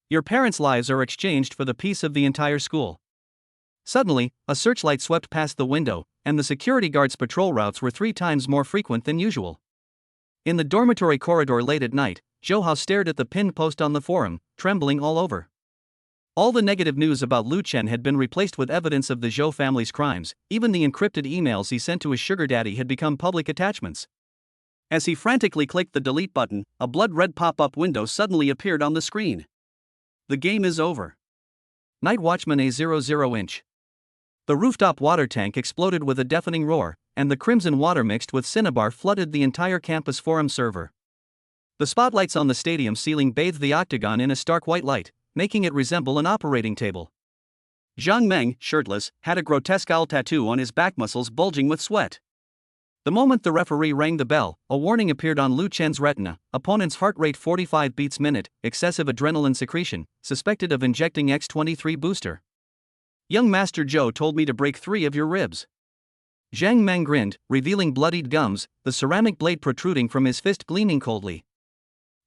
Your parents' lives are exchanged for the peace of the entire school. Suddenly, a searchlight swept past the window, and the security guards' patrol routes were 3 times more frequent than usual. In the dormitory corridor late at night, Zhou Hao stared at the pinned post on the forum, trembling all over. All the negative news about Lu Chen had been replaced with evidence of the Zhou family's crimes. Even the encrypted emails he sent to his sugar daddy had become public attachments. As he frantically clicked the delete button, a blood-red pop-up window suddenly appeared on the screen. The game is over. Night Watchman A00 The rooftop water tank exploded with a deafening roar, and the crimson water mixed with cinnabar flooded the entire campus forum server. The spotlights on the stadium ceiling bathed the octagon in a stark white light, making it resemble an operating table. Zhang Meng, shirtless, had a grotesque owl tattoo on his back muscles bulging with sweat. The moment the referee rang the bell, a warning appeared on Lu Chen's retina: opponent's heart rate 45 beats minute, excessive adrenaline secretion, suspected of injecting X-23 booster. Young Master Zhou told me to break 3 of your ribs. Zhang Meng grinned, revealing bloodied gums, the ceramic blade protruding from his fist gleaming coldly.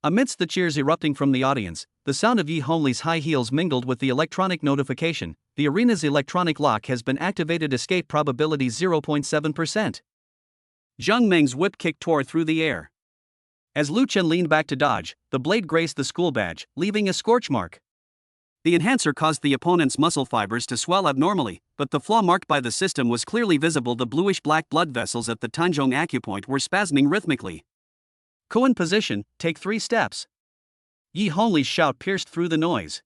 Amidst the cheers erupting from the audience, the sound of Yi Hongli's high heels mingled with the electronic notification: the arena's electronic lock has been activated, escape probability 0.7%. Zhang Meng's whip kick tore through the air. As Lu Chen leaned back to dodge, the blade grazed the school badge, leaving a scorch mark. The enhancer caused the opponent's muscle fibers to swell abnormally, but the flaw marked by the system was clearly visible. The bluish-black blood vessels at the Tanzhong acupoint were spasming rhythmically. Koan position, take 3 steps. Yi Hongli's shout pierced through the noise.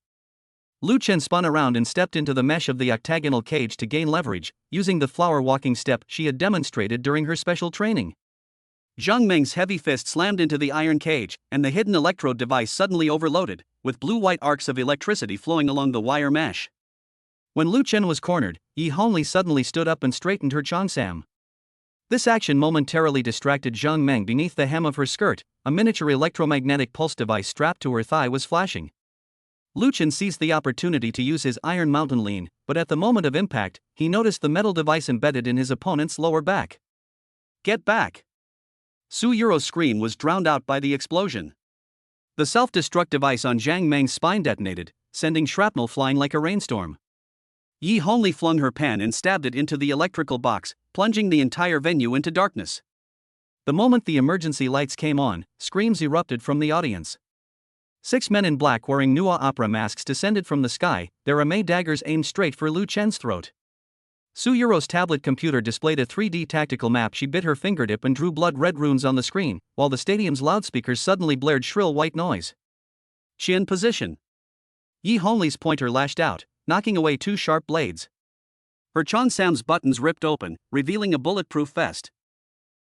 Lu Chen spun around and stepped into the mesh of the octagonal cage to gain leverage, using the flower walking step she had demonstrated during her special training. Zhang Meng's heavy fist slammed into the iron cage, and the hidden electrode device suddenly overloaded, with blue-white arcs of electricity flowing along the wire mesh. When Lu Chen was cornered, Yi Hongli suddenly stood up and straightened her cheongsam. This action momentarily distracted Zhang Meng. Beneath the hem of her skirt, a miniature electromagnetic pulse device strapped to her thigh was flashing. Lu Chen seized the opportunity to use his iron mountain lean, but at the moment of impact, he noticed the metal device embedded in his opponent's lower back. Get back! Su Yuro's scream was drowned out by the explosion. The self-destruct device on Zhang Meng's spine detonated, sending shrapnel flying like a rainstorm. Yi Hongli flung her pan and stabbed it into the electrical box, plunging the entire venue into darkness. The moment the emergency lights came on, screams erupted from the audience. 6 men in black wearing Nua opera masks descended from the sky, their ame daggers aimed straight for Lu Chen's throat. Su Yuro's tablet computer displayed a 3D tactical map. She bit her fingertip and drew blood-red runes on the screen, while the stadium's loudspeakers suddenly blared shrill white noise. Chin position. Yi Hongli's pointer lashed out, knocking away 2 sharp blades. Her cheongsam's buttons ripped open, revealing a bulletproof vest.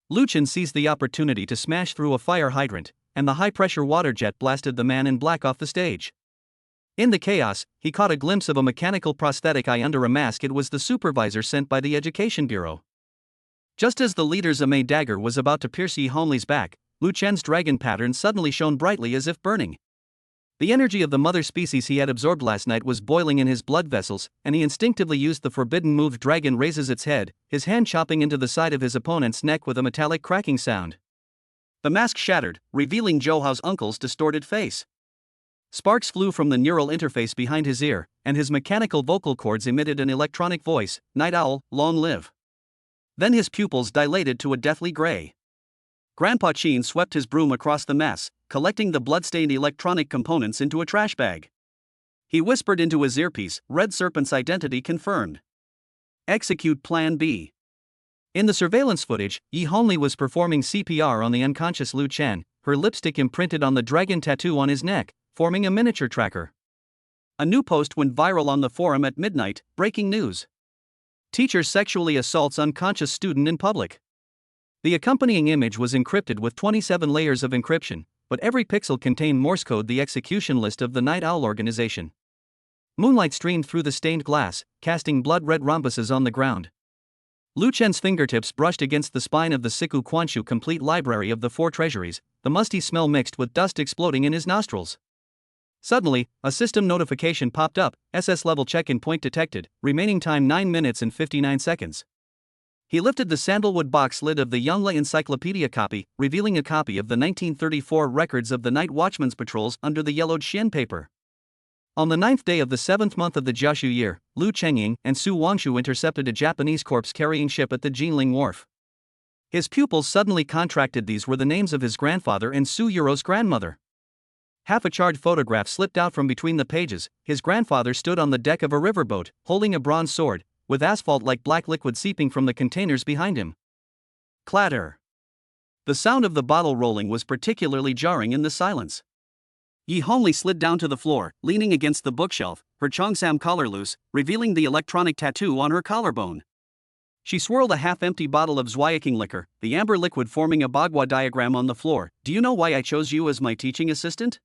Lu Chen seized the opportunity to smash through a fire hydrant, and the high-pressure water jet blasted the man in black off the stage. In the chaos, he caught a glimpse of a mechanical prosthetic eye under a mask. It was the supervisor sent by the Education Bureau. Just as the leader's ame dagger was about to pierce Yi Hongli's back, Lu Chen's dragon pattern suddenly shone brightly as if burning. The energy of the mother species he had absorbed last night was boiling in his blood vessels, and he instinctively used the forbidden move. Dragon raises its head, his hand chopping into the side of his opponent's neck with a metallic cracking sound. The mask shattered, revealing Zhou Hao's uncle's distorted face. Sparks flew from the neural interface behind his ear, and his mechanical vocal cords emitted an electronic voice: "Night Owl, long live." Then his pupils dilated to a deathly gray. Grandpa Chin swept his broom across the mess, collecting the blood-stained electronic components into a trash bag. He whispered into his earpiece, Red Serpent's identity confirmed. Execute Plan B. In the surveillance footage, Yi Honli was performing CPR on the unconscious Lu Chen, her lipstick imprinted on the dragon tattoo on his neck, forming a miniature tracker. A new post went viral on the forum at midnight, breaking news. Teacher sexually assaults unconscious student in public. The accompanying image was encrypted with 27 layers of encryption, but every pixel contained Morse code, the execution list of the Night Owl organization. Moonlight streamed through the stained glass, casting blood-red rhombuses on the ground. Lu Chen's fingertips brushed against the spine of the Siku Quanshu complete library of the four treasuries, the musty smell mixed with dust exploding in his nostrils. Suddenly, a system notification popped up, SS level check-in point detected, remaining time 9 minutes and 59 seconds. He lifted the sandalwood box lid of the Yongle Encyclopedia copy, revealing a copy of the 1934 records of the Night Watchman's patrols under the yellowed Xian paper. On the 9th day of the 7th month of the Jiaoshu year, Lu Chengying and Su Wangshu intercepted a Japanese corpse-carrying ship at the Jinling Wharf. His pupils suddenly contracted. These were the names of his grandfather and Su Yuro's grandmother. Half a charred photograph slipped out from between the pages. His grandfather stood on the deck of a riverboat, holding a bronze sword, with asphalt-like black liquid seeping from the containers behind him. Clatter. The sound of the bottle rolling was particularly jarring in the silence. Yi Honli slid down to the floor, leaning against the bookshelf, her cheongsam collar loose, revealing the electronic tattoo on her collarbone. She swirled a half-empty bottle of Zweiaking liquor, the amber liquid forming a Bagua diagram on the floor. Do you know why I chose you as my teaching assistant?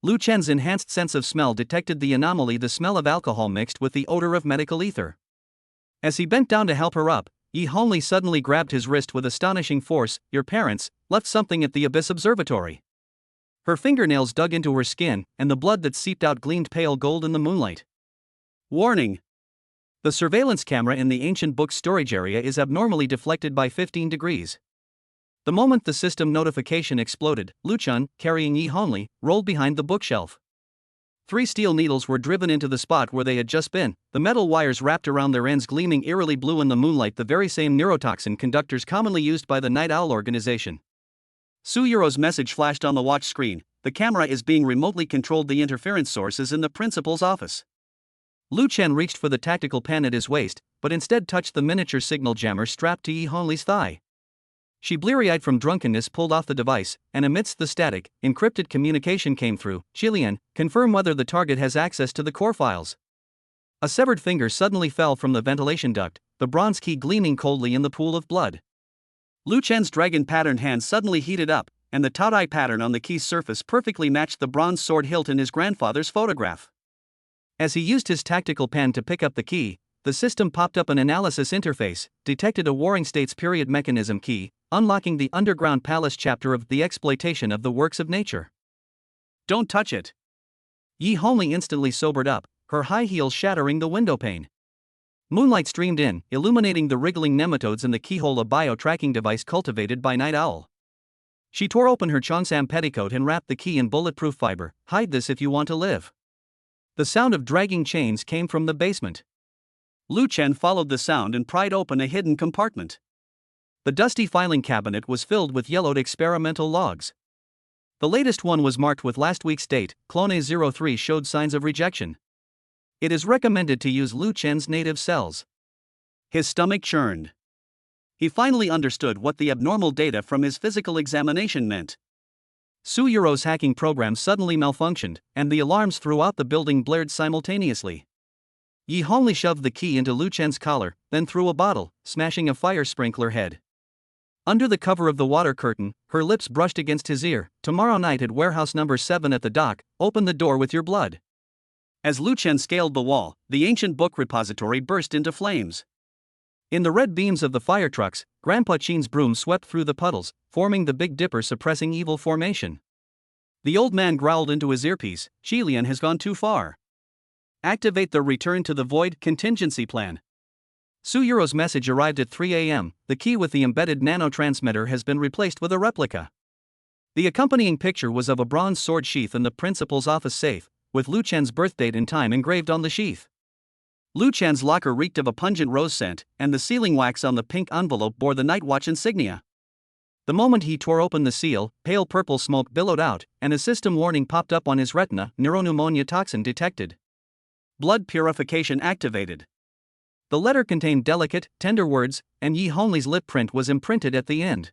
Lu Chen's enhanced sense of smell detected the anomaly, the smell of alcohol mixed with the odor of medical ether. As he bent down to help her up, Yi Honli suddenly grabbed his wrist with astonishing force. Your parents left something at the Abyss Observatory. Her fingernails dug into her skin, and the blood that seeped out gleamed pale gold in the moonlight. Warning! The surveillance camera in the ancient book storage area is abnormally deflected by 15 degrees. The moment the system notification exploded, Lu Chen, carrying Yi Honli, rolled behind the bookshelf. 3 steel needles were driven into the spot where they had just been, the metal wires wrapped around their ends gleaming eerily blue in the moonlight, the very same neurotoxin conductors commonly used by the Night Owl organization. Su Yuro's message flashed on the watch screen. The camera is being remotely controlled. The interference source is in the principal's office. Lu Chen reached for the tactical pen at his waist, but instead touched the miniature signal jammer strapped to Yi Honli's thigh. She, bleary-eyed from drunkenness, pulled off the device, and amidst the static, encrypted communication came through. Qilian, confirm whether the target has access to the core files. A severed finger suddenly fell from the ventilation duct, the bronze key gleaming coldly in the pool of blood. Lu Chen's dragon-patterned hand suddenly heated up, and the Taodai pattern on the key's surface perfectly matched the bronze sword hilt in his grandfather's photograph. As he used his tactical pen to pick up the key, the system popped up an analysis interface, detected a Warring States period mechanism key, unlocking the Underground Palace chapter of The Exploitation of the Works of Nature. Don't touch it. Yi Honli instantly sobered up, her high heels shattering the windowpane. Moonlight streamed in, illuminating the wriggling nematodes in the keyhole, a bio-tracking device cultivated by Night Owl. She tore open her cheongsam petticoat and wrapped the key in bulletproof fiber. Hide this if you want to live. The sound of dragging chains came from the basement. Lu Chen followed the sound and pried open a hidden compartment. The dusty filing cabinet was filled with yellowed experimental logs. The latest one was marked with last week's date. Clone 03 showed signs of rejection. It is recommended to use Lu Chen's native cells. His stomach churned. He finally understood what the abnormal data from his physical examination meant. Su Yuro's hacking program suddenly malfunctioned, and the alarms throughout the building blared simultaneously. Yi Honli shoved the key into Lu Chen's collar, then threw a bottle, smashing a fire sprinkler head. Under the cover of the water curtain, her lips brushed against his ear. Tomorrow night at warehouse number 7 at the dock, open the door with your blood. As Lu Chen scaled the wall, the ancient book repository burst into flames. In the red beams of the fire trucks, Grandpa Chin's broom swept through the puddles, forming the Big Dipper suppressing evil formation. The old man growled into his earpiece, Qilian has gone too far. Activate the return to the void contingency plan. Su Yuro's message arrived at 3 a.m. The key with the embedded nanotransmitter has been replaced with a replica. The accompanying picture was of a bronze sword sheath in the principal's office safe, with Lu Chen's birthdate and time engraved on the sheath. Lu Chen's locker reeked of a pungent rose scent, and the sealing wax on the pink envelope bore the Night Watch insignia. The moment he tore open the seal, pale purple smoke billowed out, and a system warning popped up on his retina: neuropneumonia toxin detected. Blood purification activated. The letter contained delicate, tender words, and Yi Hongli's lip print was imprinted at the end.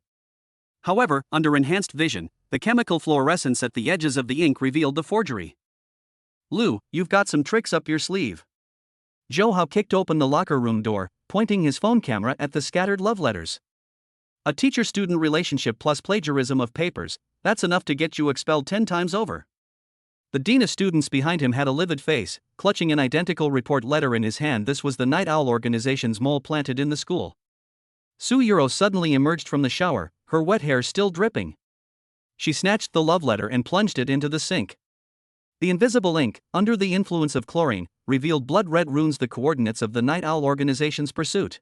However, under enhanced vision, the chemical fluorescence at the edges of the ink revealed the forgery. "Lu, you've got some tricks up your sleeve." Zhou Hao kicked open the locker room door, pointing his phone camera at the scattered love letters. "A teacher-student relationship plus plagiarism of papers, that's enough to get you expelled 10 times over." The dean of students behind him had a livid face, clutching an identical report letter in his hand. This was the Night Owl organization's mole planted in the school. Su Yuro suddenly emerged from the shower, her wet hair still dripping. She snatched the love letter and plunged it into the sink. The invisible ink, under the influence of chlorine, revealed blood-red runes, the coordinates of the Night Owl organization's pursuit.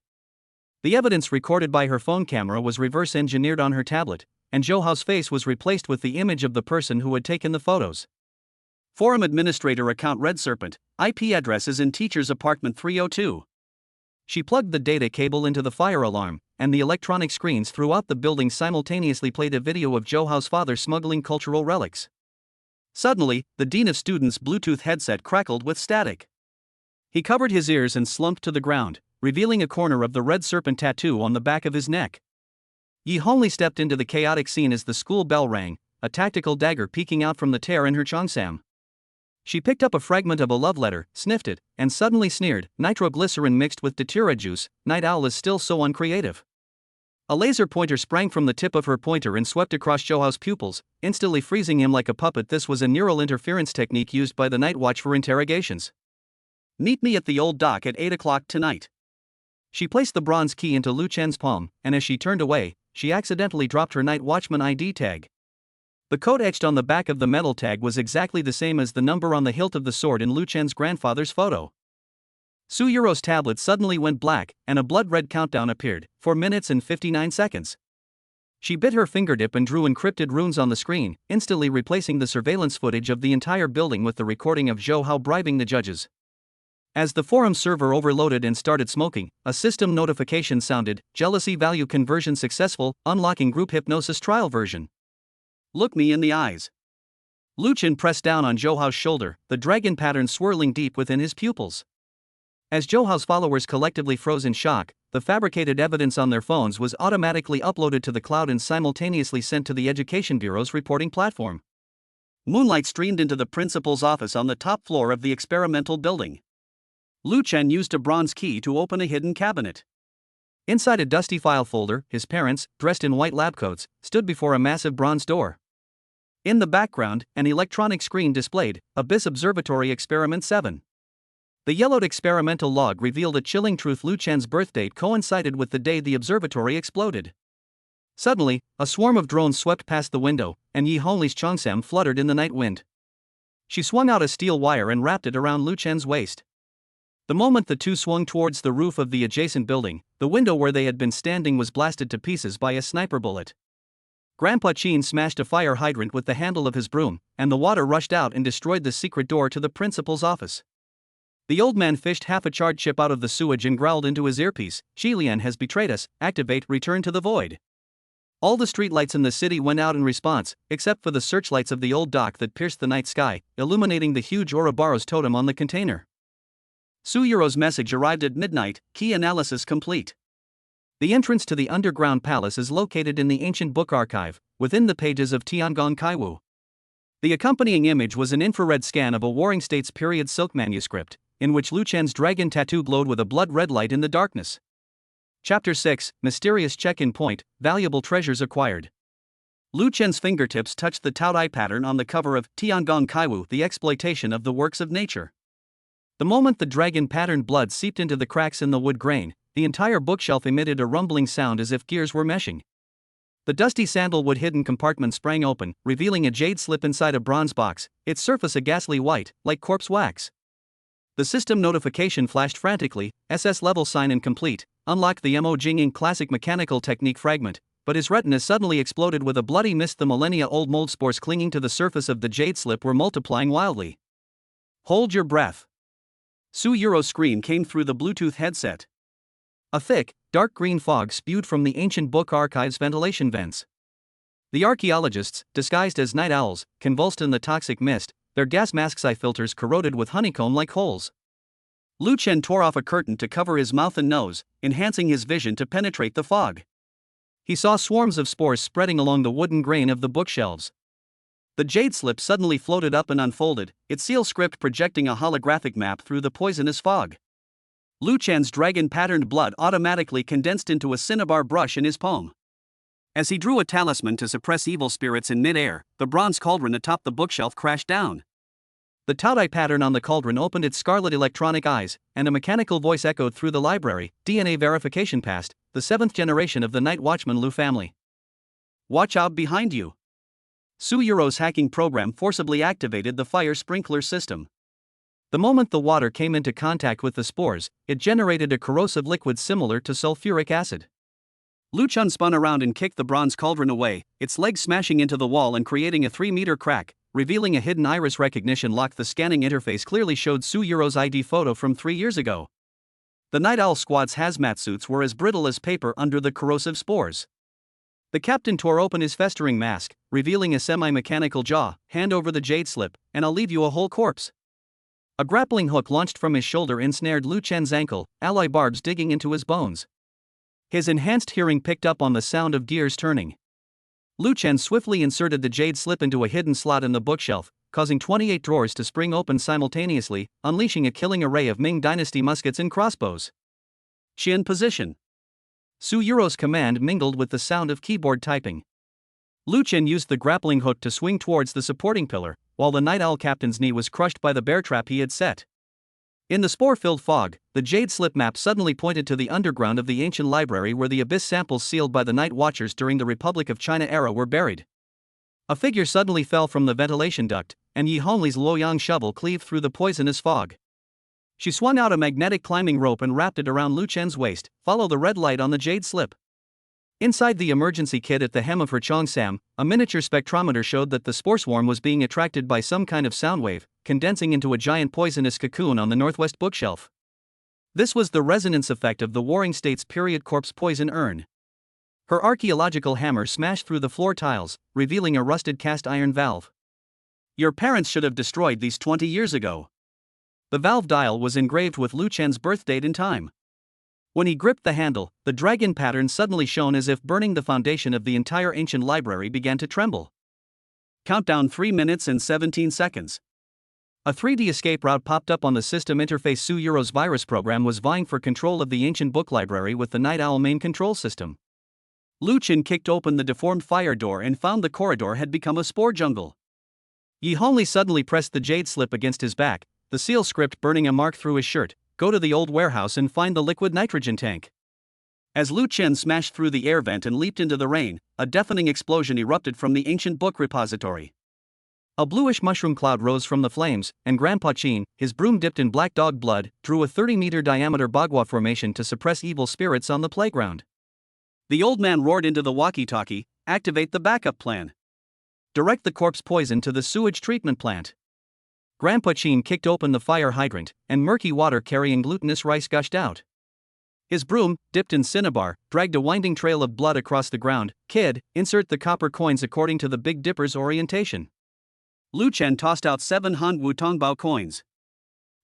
The evidence recorded by her phone camera was reverse-engineered on her tablet, and Zhou Hao's face was replaced with the image of the person who had taken the photos. Forum administrator account: Red Serpent, IP address is in teacher's apartment 302. She plugged the data cable into the fire alarm, and the electronic screens throughout the building simultaneously played a video of Zhou Hao's father smuggling cultural relics. Suddenly, the dean of students' Bluetooth headset crackled with static. He covered his ears and slumped to the ground, revealing a corner of the red serpent tattoo on the back of his neck. Yi Hongli stepped into the chaotic scene as the school bell rang, a tactical dagger peeking out from the tear in her cheongsam. She picked up a fragment of a love letter, sniffed it, and suddenly sneered: "Nitroglycerin mixed with datura juice, Night Owl is still so uncreative." A laser pointer sprang from the tip of her pointer and swept across Zhou Hao's pupils, instantly freezing him like a puppet. This was a neural interference technique used by the Night Watch for interrogations. "Meet me at the old dock at 8 o'clock tonight." She placed the bronze key into Lu Chen's palm, and as she turned away, she accidentally dropped her Night Watchman ID tag. The code etched on the back of the metal tag was exactly the same as the number on the hilt of the sword in Lu Chen's grandfather's photo. Su Yuro's tablet suddenly went black, and a blood-red countdown appeared: 4 minutes and 59 seconds. She bit her fingertip and drew encrypted runes on the screen, instantly replacing the surveillance footage of the entire building with the recording of Zhou Hao bribing the judges. As the forum server overloaded and started smoking, a system notification sounded: "Jealousy value conversion successful, unlocking group hypnosis trial version." "Look me in the eyes." Lu Chen pressed down on Zhou Hao's shoulder, the dragon pattern swirling deep within his pupils. As Zhou Hao's followers collectively froze in shock, the fabricated evidence on their phones was automatically uploaded to the cloud and simultaneously sent to the Education Bureau's reporting platform. Moonlight streamed into the principal's office on the top floor of the experimental building. Lu Chen used a bronze key to open a hidden cabinet. Inside a dusty file folder, his parents, dressed in white lab coats, stood before a massive bronze door. In the background, an electronic screen displayed: Abyss Observatory Experiment 7. The yellowed experimental log revealed a chilling truth: Lu Chen's birthdate coincided with the day the observatory exploded. Suddenly, a swarm of drones swept past the window, and Yi Hongli's cheongsam fluttered in the night wind. She swung out a steel wire and wrapped it around Lu Chen's waist. The moment the two swung towards the roof of the adjacent building, the window where they had been standing was blasted to pieces by a sniper bullet. Grandpa Chin smashed a fire hydrant with the handle of his broom, and the water rushed out and destroyed the secret door to the principal's office. The old man fished half a charred chip out of the sewage and growled into his earpiece: "Qilian has betrayed us, activate return to the void." All the streetlights in the city went out in response, except for the searchlights of the old dock that pierced the night sky, illuminating the huge Ouroboros totem on the container. Su Yuro's message arrived at midnight: "Key analysis complete." The entrance to the underground palace is located in the ancient book archive, within the pages of Tiangong Kaiwu. The accompanying image was an infrared scan of a Warring States period silk manuscript, in which Lu Chen's dragon tattoo glowed with a blood-red light in the darkness. Chapter 6: Mysterious Check-in Point, Valuable Treasures Acquired. Lu Chen's fingertips touched the Taodai pattern on the cover of Tiangong Kaiwu, The Exploitation of the Works of Nature. The moment the dragon patterned blood seeped into the cracks in the wood grain, the entire bookshelf emitted a rumbling sound as if gears were meshing. The dusty sandalwood hidden compartment sprang open, revealing a jade slip inside a bronze box, its surface a ghastly white, like corpse wax. The system notification flashed frantically: SS level sign incomplete, unlock the Mo Jinging classic mechanical technique fragment, but his retina suddenly exploded with a bloody mist. The millennia-old mold spores clinging to the surface of the jade slip were multiplying wildly. "Hold your breath." Su Yuro's scream came through the Bluetooth headset. A thick, dark green fog spewed from the ancient book archive's ventilation vents. The archaeologists, disguised as night owls, convulsed in the toxic mist, their gas masks' eye filters corroded with honeycomb-like holes. Lu Chen tore off a curtain to cover his mouth and nose, enhancing his vision to penetrate the fog. He saw swarms of spores spreading along the wooden grain of the bookshelves. The jade slip suddenly floated up and unfolded, its seal script projecting a holographic map through the poisonous fog. Lu Chen's dragon-patterned blood automatically condensed into a cinnabar brush in his palm. As he drew a talisman to suppress evil spirits in mid-air, the bronze cauldron atop the bookshelf crashed down. The Taodai pattern on the cauldron opened its scarlet electronic eyes, and a mechanical voice echoed through the library. DNA verification passed, the 7th generation of the Night Watchman Lu family. Watch out behind you. Su Yuro's hacking program forcibly activated the fire sprinkler system. The moment the water came into contact with the spores, it generated a corrosive liquid similar to sulfuric acid. Lu Chen spun around and kicked the bronze cauldron away, its legs smashing into the wall and creating a 3-meter crack, revealing a hidden iris recognition lock. The scanning interface clearly showed Su Yuro's ID photo from 3 years ago. The Night Owl Squad's hazmat suits were as brittle as paper under the corrosive spores. The captain tore open his festering mask, revealing a semi-mechanical jaw. Hand over the jade slip, and I'll leave you a whole corpse. A grappling hook launched from his shoulder ensnared Lu Chen's ankle, alloy barbs digging into his bones. His enhanced hearing picked up on the sound of gears turning. Lu Chen swiftly inserted the jade slip into a hidden slot in the bookshelf, causing 28 drawers to spring open simultaneously, unleashing a killing array of Ming Dynasty muskets and crossbows. Chin position. Su Yuro's command mingled with the sound of keyboard typing. Lu Chen used the grappling hook to swing towards the supporting pillar, while the Night Owl captain's knee was crushed by the bear trap he had set. In the spore-filled fog, the jade slip map suddenly pointed to the underground of the ancient library where the abyss samples sealed by the Night Watchers during the Republic of China era were buried. A figure suddenly fell from the ventilation duct, and Yi Hongli's Luoyang shovel cleaved through the poisonous fog. She swung out a magnetic climbing rope and wrapped it around Lu Chen's waist. Follow the red light on the jade slip. Inside the emergency kit at the hem of her cheongsam, a miniature spectrometer showed that the spore swarm was being attracted by some kind of sound wave, condensing into a giant poisonous cocoon on the northwest bookshelf. This was the resonance effect of the Warring States period corpse poison urn. Her archaeological hammer smashed through the floor tiles, revealing a rusted cast iron valve. Your parents should have destroyed these 20 years ago. The valve dial was engraved with Lu Chen's birth date and time. When he gripped the handle, the dragon pattern suddenly shone as if burning. The foundation of the entire ancient library began to tremble. Countdown 3 minutes and 17 seconds. A 3D escape route popped up on the system interface. Su Yuro's virus program was vying for control of the ancient book library with the Night Owl main control system. Lu Chen kicked open the deformed fire door and found the corridor had become a spore jungle. Yi Hongli suddenly pressed the jade slip against his back, the seal script burning a mark through his shirt. Go to the old warehouse and find the liquid nitrogen tank. As Lu Chen smashed through the air vent and leaped into the rain, a deafening explosion erupted from the ancient book repository. A bluish mushroom cloud rose from the flames, and Grandpa Chin, his broom dipped in black dog blood, drew a 30-meter diameter bagua formation to suppress evil spirits on the playground. The old man roared into the walkie-talkie, activate the backup plan. Direct the corpse poison to the sewage treatment plant. Grandpa Chin kicked open the fire hydrant, and murky water carrying glutinous rice gushed out. His broom, dipped in cinnabar, dragged a winding trail of blood across the ground. Kid, insert the copper coins according to the Big Dipper's orientation. Lu Chen tossed out 7 Han Wu Tongbao coins.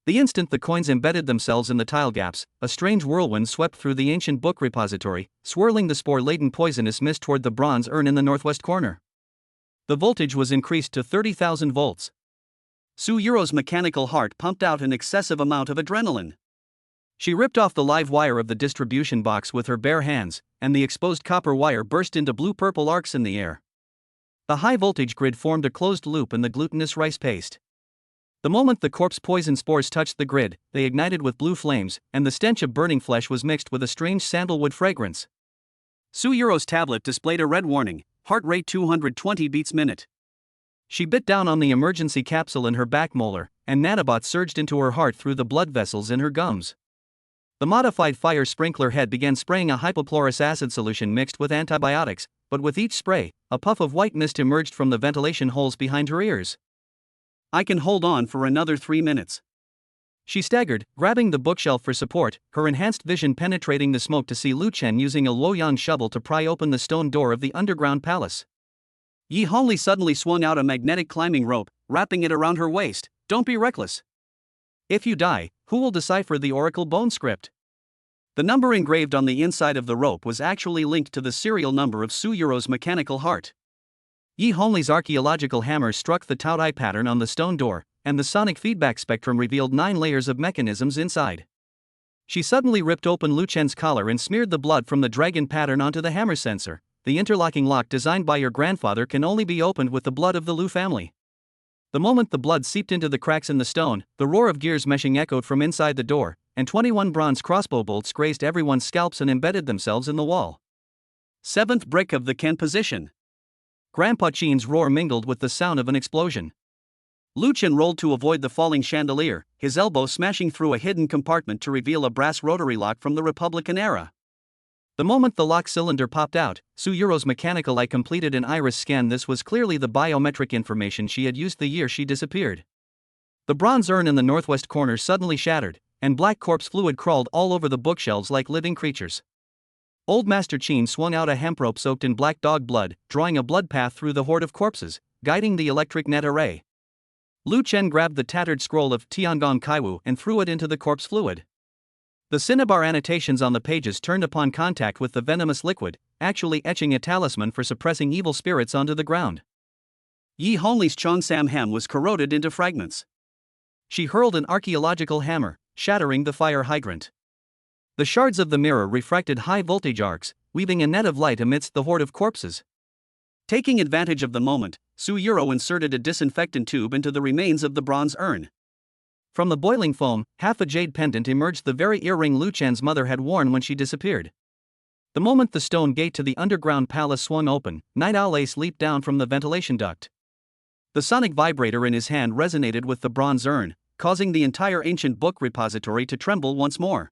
The instant the coins embedded themselves in the tile gaps, a strange whirlwind swept through the ancient book repository, swirling the spore-laden poisonous mist toward the bronze urn in the northwest corner. The voltage was increased to 30,000 volts. Su Yuro's mechanical heart pumped out an excessive amount of adrenaline. She ripped off the live wire of the distribution box with her bare hands, and the exposed copper wire burst into blue-purple arcs in the air. The high-voltage grid formed a closed loop in the glutinous rice paste. The moment the corpse poison spores touched the grid, they ignited with blue flames, and the stench of burning flesh was mixed with a strange sandalwood fragrance. Su Yuro's tablet displayed a red warning, heart rate 220 beats minute. She bit down on the emergency capsule in her back molar, and nanobots surged into her heart through the blood vessels in her gums. The modified fire sprinkler head began spraying a hypochlorous acid solution mixed with antibiotics, but with each spray, a puff of white mist emerged from the ventilation holes behind her ears. I can hold on for another 3 minutes. She staggered, grabbing the bookshelf for support, her enhanced vision penetrating the smoke to see Lu Chen using a Luoyang shovel to pry open the stone door of the underground palace. Yi Hongli suddenly swung out a magnetic climbing rope, wrapping it around her waist. Don't be reckless. If you die, who will decipher the oracle bone script? The number engraved on the inside of the rope was actually linked to the serial number of Su Yuro's mechanical heart. Yi Hongli's archaeological hammer struck the Tao-Dai pattern on the stone door, and the sonic feedback spectrum revealed 9 layers of mechanisms inside. She suddenly ripped open Lu Chen's collar and smeared the blood from the dragon pattern onto the hammer sensor. The interlocking lock designed by your grandfather can only be opened with the blood of the Lu family. The moment the blood seeped into the cracks in the stone, the roar of gears meshing echoed from inside the door, and 21 bronze crossbow bolts grazed everyone's scalps and embedded themselves in the wall. 7th brick of the Ken position. Grandpa Chen's roar mingled with the sound of an explosion. Lu Chen rolled to avoid the falling chandelier, his elbow smashing through a hidden compartment to reveal a brass rotary lock from the Republican era. The moment the lock cylinder popped out, Su Yuro's mechanical eye completed an iris scan. This was clearly the biometric information she had used the year she disappeared. The bronze urn in the northwest corner suddenly shattered, and black corpse fluid crawled all over the bookshelves like living creatures. Old Master Chen swung out a hemp rope soaked in black dog blood, drawing a blood path through the horde of corpses, guiding the electric net array. Lu Chen grabbed the tattered scroll of Tiangong Kaiwu and threw it into the corpse fluid. The cinnabar annotations on the pages turned upon contact with the venomous liquid, actually etching a talisman for suppressing evil spirits onto the ground. Yi Hongli's Cheongsam hem was corroded into fragments. She hurled an archaeological hammer, shattering the fire hydrant. The shards of the mirror refracted high-voltage arcs, weaving a net of light amidst the horde of corpses. Taking advantage of the moment, Su Yuro inserted a disinfectant tube into the remains of the bronze urn. From the boiling foam, half a jade pendant emerged, the very earring Lu Chen's mother had worn when she disappeared. The moment the stone gate to the underground palace swung open, Night Owl Ace leaped down from the ventilation duct. The sonic vibrator in his hand resonated with the bronze urn, causing the entire ancient book repository to tremble once more.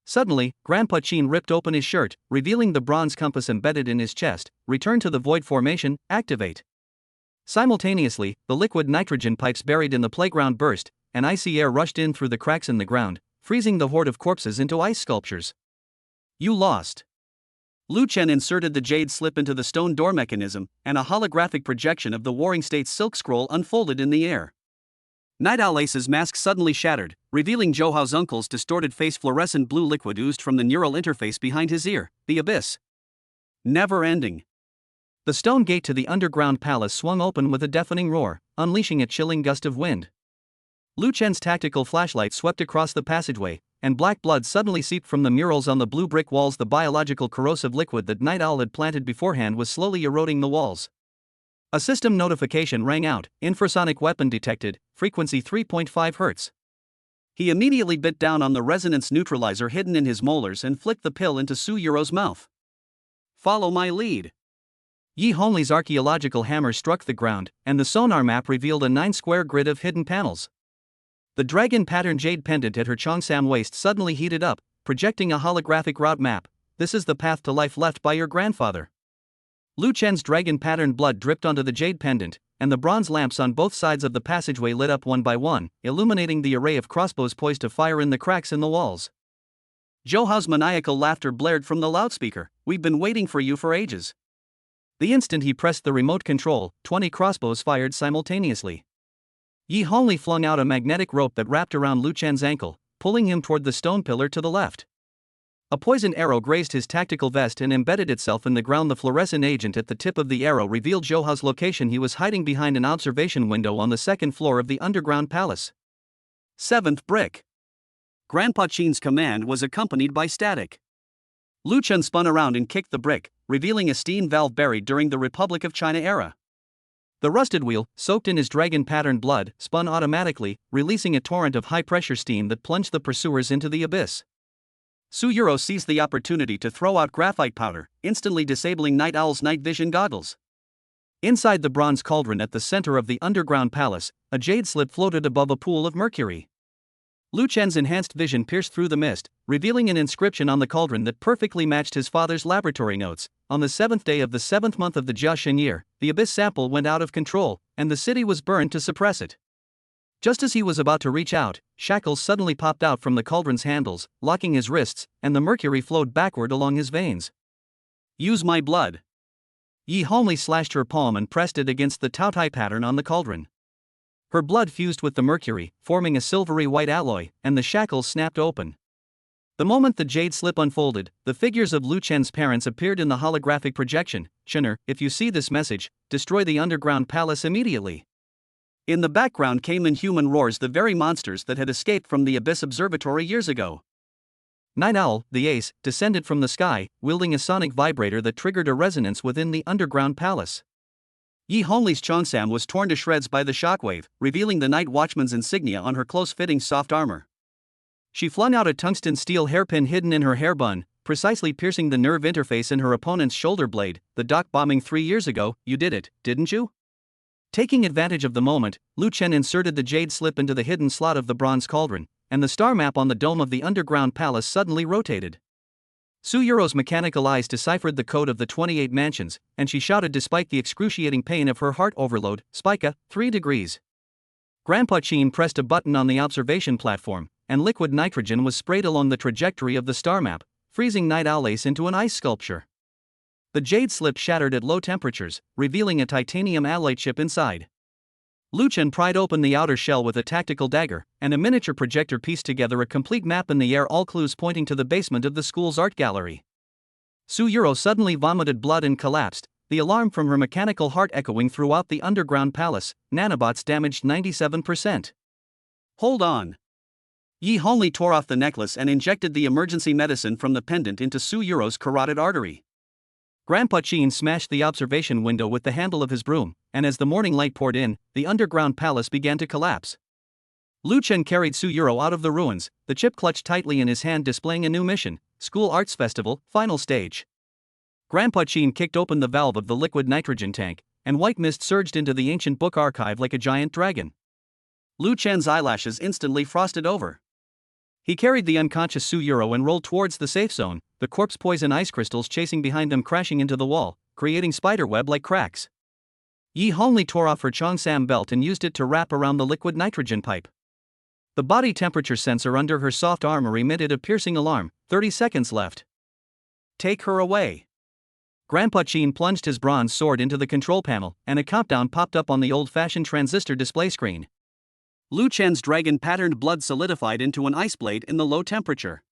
Suddenly, Grandpa Chen ripped open his shirt, revealing the bronze compass embedded in his chest. Return to the void formation, activate. Simultaneously, the liquid nitrogen pipes buried in the playground burst, and icy air rushed in through the cracks in the ground, freezing the horde of corpses into ice sculptures. You lost. Lu Chen inserted the jade slip into the stone door mechanism, and a holographic projection of the Warring States silk scroll unfolded in the air. Night Owl Ace's mask suddenly shattered, revealing Zhou Hao's uncle's distorted face. Fluorescent blue liquid oozed from the neural interface behind his ear, the abyss. Never ending. The stone gate to the underground palace swung open with a deafening roar, unleashing a chilling gust of wind. Lu Chen's tactical flashlight swept across the passageway, and black blood suddenly seeped from the murals on the blue brick walls. The biological corrosive liquid that Night Owl had planted beforehand was slowly eroding the walls. A system notification rang out, infrasonic weapon detected, frequency 3.5 Hz. He immediately bit down on the resonance neutralizer hidden in his molars and flicked the pill into Su Yuro's mouth. Follow my lead. Yi Hongli's archaeological hammer struck the ground, and the sonar map revealed a 9-square grid of hidden panels. The dragon-patterned jade pendant at her Cheongsam waist suddenly heated up, projecting a holographic route map. This is the path to life left by your grandfather. Lu Chen's dragon-patterned blood dripped onto the jade pendant, and the bronze lamps on both sides of the passageway lit up one by one, illuminating the array of crossbows poised to fire in the cracks in the walls. Zhou Hao's maniacal laughter blared from the loudspeaker. We've been waiting for you for ages. The instant he pressed the remote control, 20 crossbows fired simultaneously. Yi Hongli flung out a magnetic rope that wrapped around Lu Chen's ankle, pulling him toward the stone pillar to the left. A poisoned arrow grazed his tactical vest and embedded itself in the ground. The fluorescent agent at the tip of the arrow revealed Zhou Hao's location. He was hiding behind an observation window on the second floor of the underground palace. 7th brick. Grandpa Chen's command was accompanied by static. Lu Chen spun around and kicked the brick, revealing a steam valve buried during the Republic of China era. The rusted wheel, soaked in his dragon-patterned blood, spun automatically, releasing a torrent of high-pressure steam that plunged the pursuers into the abyss. Su Yuro seized the opportunity to throw out graphite powder, instantly disabling Night Owl's night vision goggles. Inside the bronze cauldron at the center of the underground palace, a jade slit floated above a pool of mercury. Lu Chen's enhanced vision pierced through the mist, revealing an inscription on the cauldron that perfectly matched his father's laboratory notes. On the 7th day of the 7th month of the Jia Shen year, the abyss sample went out of control, and the city was burned to suppress it. Just as he was about to reach out, shackles suddenly popped out from the cauldron's handles, locking his wrists, and the mercury flowed backward along his veins. Use my blood. Yi Hongli slashed her palm and pressed it against the Taotai pattern on the cauldron. Her blood fused with the mercury, forming a silvery white alloy, and the shackles snapped open. The moment the jade slip unfolded, the figures of Lu Chen's parents appeared in the holographic projection. "Shinner, if you see this message, destroy the underground palace immediately." In the background came inhuman roars, the very monsters that had escaped from the Abyss Observatory years ago. Night Owl, the ace, descended from the sky, wielding a sonic vibrator that triggered a resonance within the underground palace. Yi Hongli's Cheongsam was torn to shreds by the shockwave, revealing the Night Watchman's insignia on her close-fitting soft armor. She flung out a tungsten steel hairpin hidden in her hair bun, precisely piercing the nerve interface in her opponent's shoulder blade. "The dock bombing 3 years ago, you did it, didn't you?" Taking advantage of the moment, Lu Chen inserted the jade slip into the hidden slot of the bronze cauldron, and the star map on the dome of the underground palace suddenly rotated. Su Yuro's mechanical eyes deciphered the code of the 28 mansions, and she shouted despite the excruciating pain of her heart overload, "Spica, 3 degrees." Grandpa Qin pressed a button on the observation platform, and liquid nitrogen was sprayed along the trajectory of the star map, freezing Night Owl Ace into an ice sculpture. The jade slip shattered at low temperatures, revealing a titanium alloy chip inside. Lu Chen pried open the outer shell with a tactical dagger, and a miniature projector pieced together a complete map in the air, all clues pointing to the basement of the school's art gallery. Su Yuro suddenly vomited blood and collapsed, the alarm from her mechanical heart echoing throughout the underground palace. "Nanobots damaged 97%. Hold on." Yi Hongli tore off the necklace and injected the emergency medicine from the pendant into Su Yuro's carotid artery. Grandpa Qin smashed the observation window with the handle of his broom, and as the morning light poured in, the underground palace began to collapse. Lu Chen carried Su Yuro out of the ruins, the chip clutched tightly in his hand, displaying a new mission: School Arts Festival, final stage. Grandpa Qin kicked open the valve of the liquid nitrogen tank, and white mist surged into the ancient book archive like a giant dragon. Lu Chen's eyelashes instantly frosted over. He carried the unconscious Su Yuro and rolled towards the safe zone, the corpse poison ice crystals chasing behind them, crashing into the wall, creating spiderweb-like cracks. Yi Hongli tore off her Cheongsam belt and used it to wrap around the liquid nitrogen pipe. The body temperature sensor under her soft armor emitted a piercing alarm. 30 seconds left. "Take her away." Grandpa Qin plunged his bronze sword into the control panel, and a countdown popped up on the old-fashioned transistor display screen. Lu Chen's dragon-patterned blood solidified into an ice blade in the low temperature.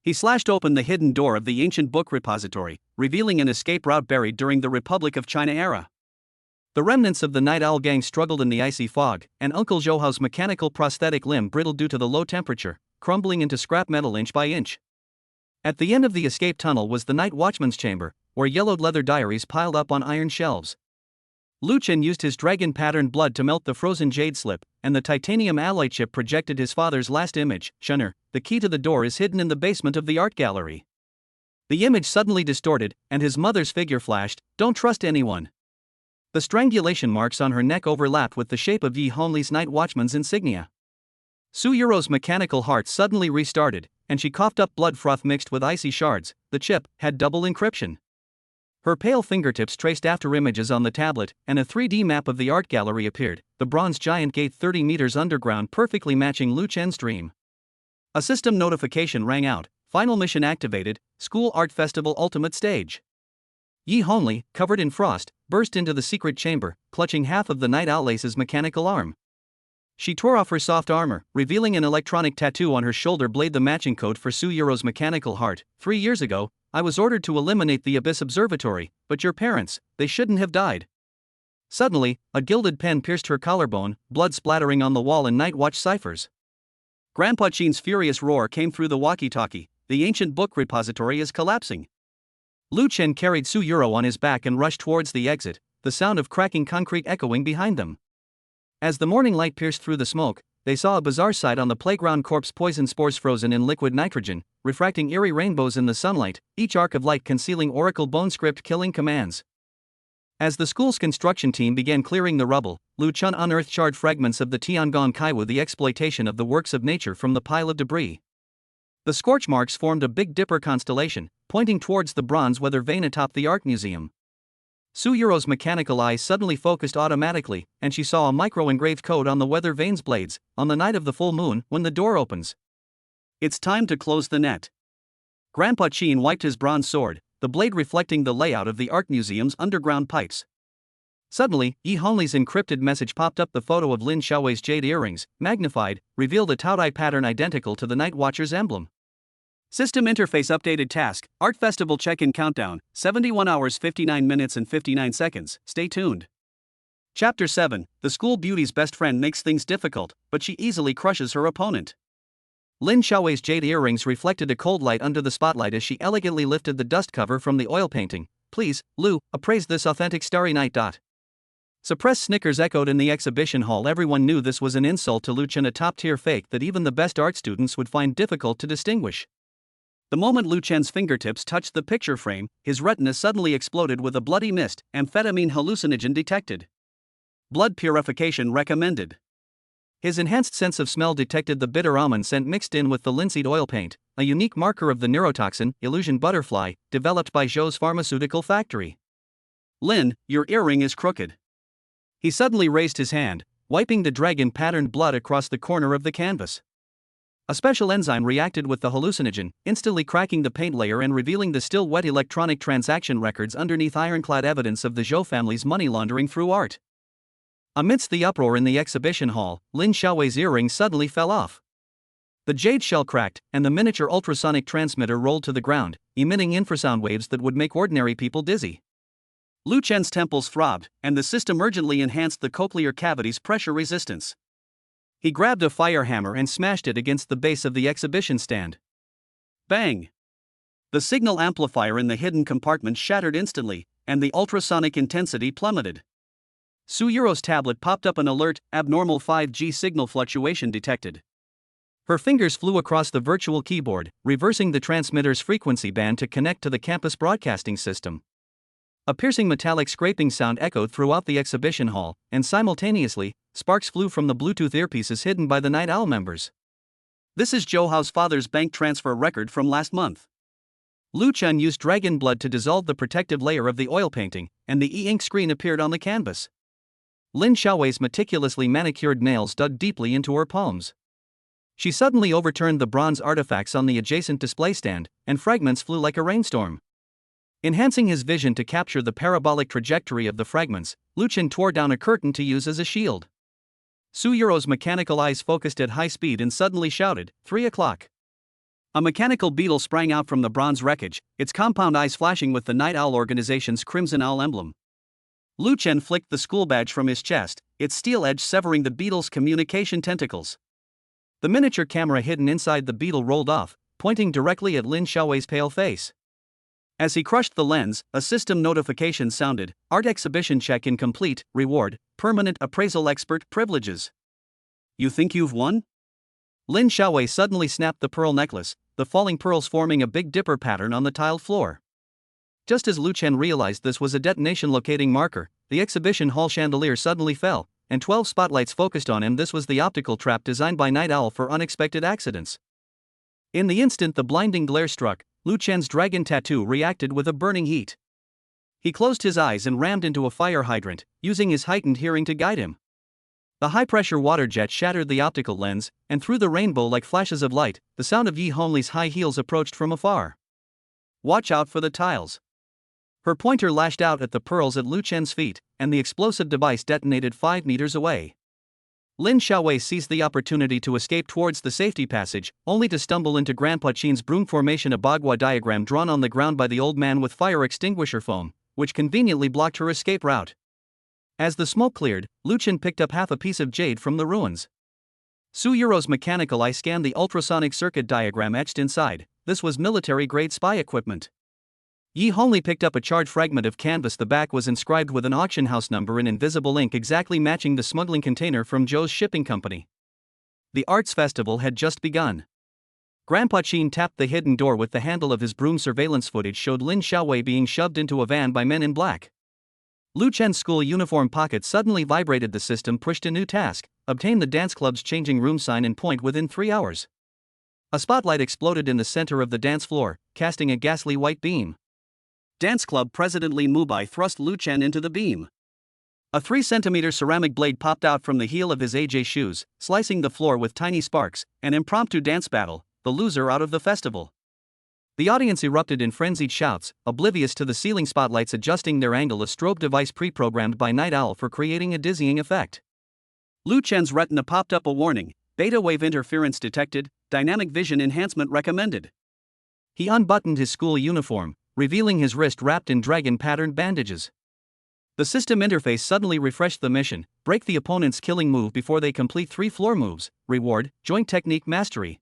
He slashed open the hidden door of the ancient book repository, revealing an escape route buried during the Republic of China era. The remnants of the Night Owl gang struggled in the icy fog, and Uncle Zhouhao's mechanical prosthetic limb brittled due to the low temperature, crumbling into scrap metal inch by inch. At the end of the escape tunnel was the Night Watchman's chamber, where yellowed leather diaries piled up on iron shelves. Lu Chen used his dragon-patterned blood to melt the frozen jade slip, and the titanium alloy chip projected his father's last image. "Shunner, the key to the door is hidden in the basement of the art gallery." The image suddenly distorted, and his mother's figure flashed. "Don't trust anyone." The strangulation marks on her neck overlapped with the shape of Yi Hongli's Night Watchman's insignia. Su Yuro's mechanical heart suddenly restarted, and she coughed up blood froth mixed with icy shards. The chip had double encryption. Her pale fingertips traced after images on the tablet, and a 3D map of the art gallery appeared, the bronze giant gate 30 meters underground, perfectly matching Lu Chen's dream. A system notification rang out. "Final mission activated, School Art Festival Ultimate Stage." Yi Hongli, covered in frost, burst into the secret chamber, clutching half of the Night Owl Ace's mechanical arm. She tore off her soft armor, revealing an electronic tattoo on her shoulder blade, the matching code for Su Yuro's mechanical heart. 3 years ago, I was ordered to eliminate the Abyss Observatory, but your parents, they shouldn't have died. Suddenly, a gilded pen pierced her collarbone, blood splattering on the wall in Night Watch ciphers. Grandpa Qin's furious roar came through the walkie-talkie. "The ancient book repository is collapsing." Lu Chen carried Su Yuro on his back and rushed towards the exit, the sound of cracking concrete echoing behind them. As the morning light pierced through the smoke, they saw a bizarre sight on the playground: corpse poison spores frozen in liquid nitrogen, refracting eerie rainbows in the sunlight, each arc of light concealing oracle bone script killing commands. As the school's construction team began clearing the rubble, Lu Chen unearthed charred fragments of the Tiangong Kaiwu, the exploitation of the works of nature, from the pile of debris. The scorch marks formed a Big Dipper constellation, pointing towards the bronze weather vane atop the art museum. Su Yuro's mechanical eyes suddenly focused automatically, and she saw a micro-engraved code on the weather vane's blades. "On the night of the full moon, when the door opens, it's time to close the net." Grandpa Qin wiped his bronze sword, the blade reflecting the layout of the art museum's underground pipes. Suddenly, Yi Honglei's encrypted message popped up. The photo of Lin Xiaowei's jade earrings, magnified, revealed a Taodai pattern identical to the Night Watcher's emblem. System interface updated task, Art Festival check-in countdown, 71 hours 59 minutes and 59 seconds, stay tuned. Chapter 7, The School Beauty's best friend makes things difficult, but she easily crushes her opponent. Lin Xiaowei's jade earrings reflected a cold light under the spotlight as she elegantly lifted the dust cover from the oil painting. Please, Lu, appraise this authentic Starry Night. Suppressed snickers echoed in the exhibition hall. Everyone knew this was an insult to Lu Chen, a top-tier fake that even the best art students would find difficult to distinguish. The moment Lu Chen's fingertips touched the picture frame, his retina suddenly exploded with a bloody mist. Amphetamine hallucinogen detected. Blood purification recommended. His enhanced sense of smell detected the bitter almond scent mixed in with the linseed oil paint, a unique marker of the neurotoxin, illusion butterfly, developed by Zhou's pharmaceutical factory. Lin, your earring is crooked. He suddenly raised his hand, wiping the dragon-patterned blood across the corner of the canvas. A special enzyme reacted with the hallucinogen, instantly cracking the paint layer and revealing the still-wet electronic transaction records underneath ironclad evidence of the Zhou family's money laundering through art. Amidst the uproar in the exhibition hall, Lin Xiaowei's earring suddenly fell off. The jade shell cracked, and the miniature ultrasonic transmitter rolled to the ground, emitting infrasound waves that would make ordinary people dizzy. Lu Chen's temples throbbed, and the system urgently enhanced the cochlear cavity's pressure resistance. He grabbed a fire hammer and smashed it against the base of the exhibition stand. Bang! The signal amplifier in the hidden compartment shattered instantly, and the ultrasonic intensity plummeted. Su Yuro's tablet popped up an alert, abnormal 5G signal fluctuation detected. Her fingers flew across the virtual keyboard, reversing the transmitter's frequency band to connect to the campus broadcasting system. A piercing metallic scraping sound echoed throughout the exhibition hall, and simultaneously, sparks flew from the Bluetooth earpieces hidden by the Night Owl members. This is Zhou Hao's father's bank transfer record from last month. Lu Chen used dragon blood to dissolve the protective layer of the oil painting, and the e-ink screen appeared on the canvas. Lin Xiaowei's meticulously manicured nails dug deeply into her palms. She suddenly overturned the bronze artifacts on the adjacent display stand, and fragments flew like a rainstorm. Enhancing his vision to capture the parabolic trajectory of the fragments, Lu Chen tore down a curtain to use as a shield. Su Yuro's mechanical eyes focused at high speed and suddenly shouted, 3 o'clock. A mechanical beetle sprang out from the bronze wreckage, its compound eyes flashing with the Night Owl organization's crimson owl emblem. Lu Chen flicked the school badge from his chest, its steel edge severing the beetle's communication tentacles. The miniature camera hidden inside the beetle rolled off, pointing directly at Lin Xiaowei's pale face. As he crushed the lens, a system notification sounded, Art Exhibition check incomplete, reward, permanent appraisal expert privileges. You think you've won? Lin Xiaowei suddenly snapped the pearl necklace, the falling pearls forming a Big Dipper pattern on the tiled floor. Just as Lu Chen realized this was a detonation locating marker, the exhibition hall chandelier suddenly fell, and 12 spotlights focused on him. This was the optical trap designed by Night Owl for unexpected accidents. In the instant the blinding glare struck, Lu Chen's dragon tattoo reacted with a burning heat. He closed his eyes and rammed into a fire hydrant, using his heightened hearing to guide him. The high-pressure water jet shattered the optical lens, and through the rainbow like flashes of light, the sound of Yi Honglei's high heels approached from afar. Watch out for the tiles. Her pointer lashed out at the pearls at Lu Chen's feet, and the explosive device detonated 5 meters away. Lin Xiaowei seized the opportunity to escape towards the safety passage, only to stumble into Grandpa Qin's broom formation, a Bagua diagram drawn on the ground by the old man with fire extinguisher foam, which conveniently blocked her escape route. As the smoke cleared, Lu Chen picked up half a piece of jade from the ruins. Su Yuro's mechanical eye scanned the ultrasonic circuit diagram etched inside. This was military-grade spy equipment. Yi Honglei picked up a charred fragment of canvas. The back was inscribed with an auction house number in invisible ink exactly matching the smuggling container from Zhou's shipping company. The arts festival had just begun. Grandpa Qin tapped the hidden door with the handle of his broom. Surveillance footage showed Lin Xiaowei being shoved into a van by men in black. Lu Chen's school uniform pocket suddenly vibrated. The system pushed a new task: obtain the dance club's changing room sign and point within 3 hours. A spotlight exploded in the center of the dance floor, casting a ghastly white beam. Dance Club President Li Mubai thrust Lu Chen into the beam. A 3-centimeter ceramic blade popped out from the heel of his AJ shoes, slicing the floor with tiny sparks. An impromptu dance battle, the loser out of the festival. The audience erupted in frenzied shouts, oblivious to the ceiling spotlights adjusting their angle, a strobe device pre-programmed by Night Owl for creating a dizzying effect. Lu Chen's retina popped up a warning, beta wave interference detected, dynamic vision enhancement recommended. He unbuttoned his school uniform, revealing his wrist wrapped in dragon-patterned bandages. The system interface suddenly refreshed the mission: break the opponent's killing move before they complete 3 floor moves. Reward, joint technique mastery.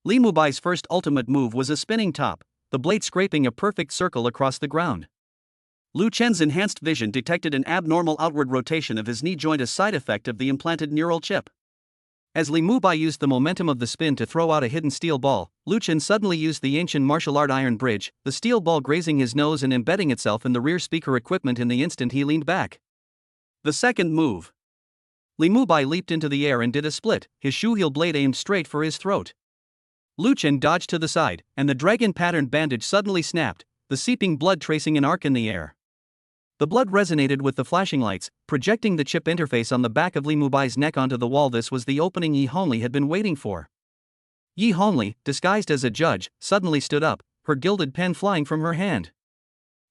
Li Mubai's first ultimate move was a spinning top, the blade scraping a perfect circle across the ground. Lu Chen's enhanced vision detected an abnormal outward rotation of his knee joint, a side effect of the implanted neural chip. As Li Mubai used the momentum of the spin to throw out a hidden steel ball, Lu Chen suddenly used the ancient martial art iron bridge, the steel ball grazing his nose and embedding itself in the rear speaker equipment in the instant he leaned back. The second move. Li Mubai leaped into the air and did a split, his shoe heel blade aimed straight for his throat. Lu Chen dodged to the side, and the dragon-patterned bandage suddenly snapped, the seeping blood tracing an arc in the air. The blood resonated with the flashing lights, projecting the chip interface on the back of Li Mubai's neck onto the wall. This was the opening Yi Honli had been waiting for. Yi Honli, disguised as a judge, suddenly stood up, her gilded pen flying from her hand.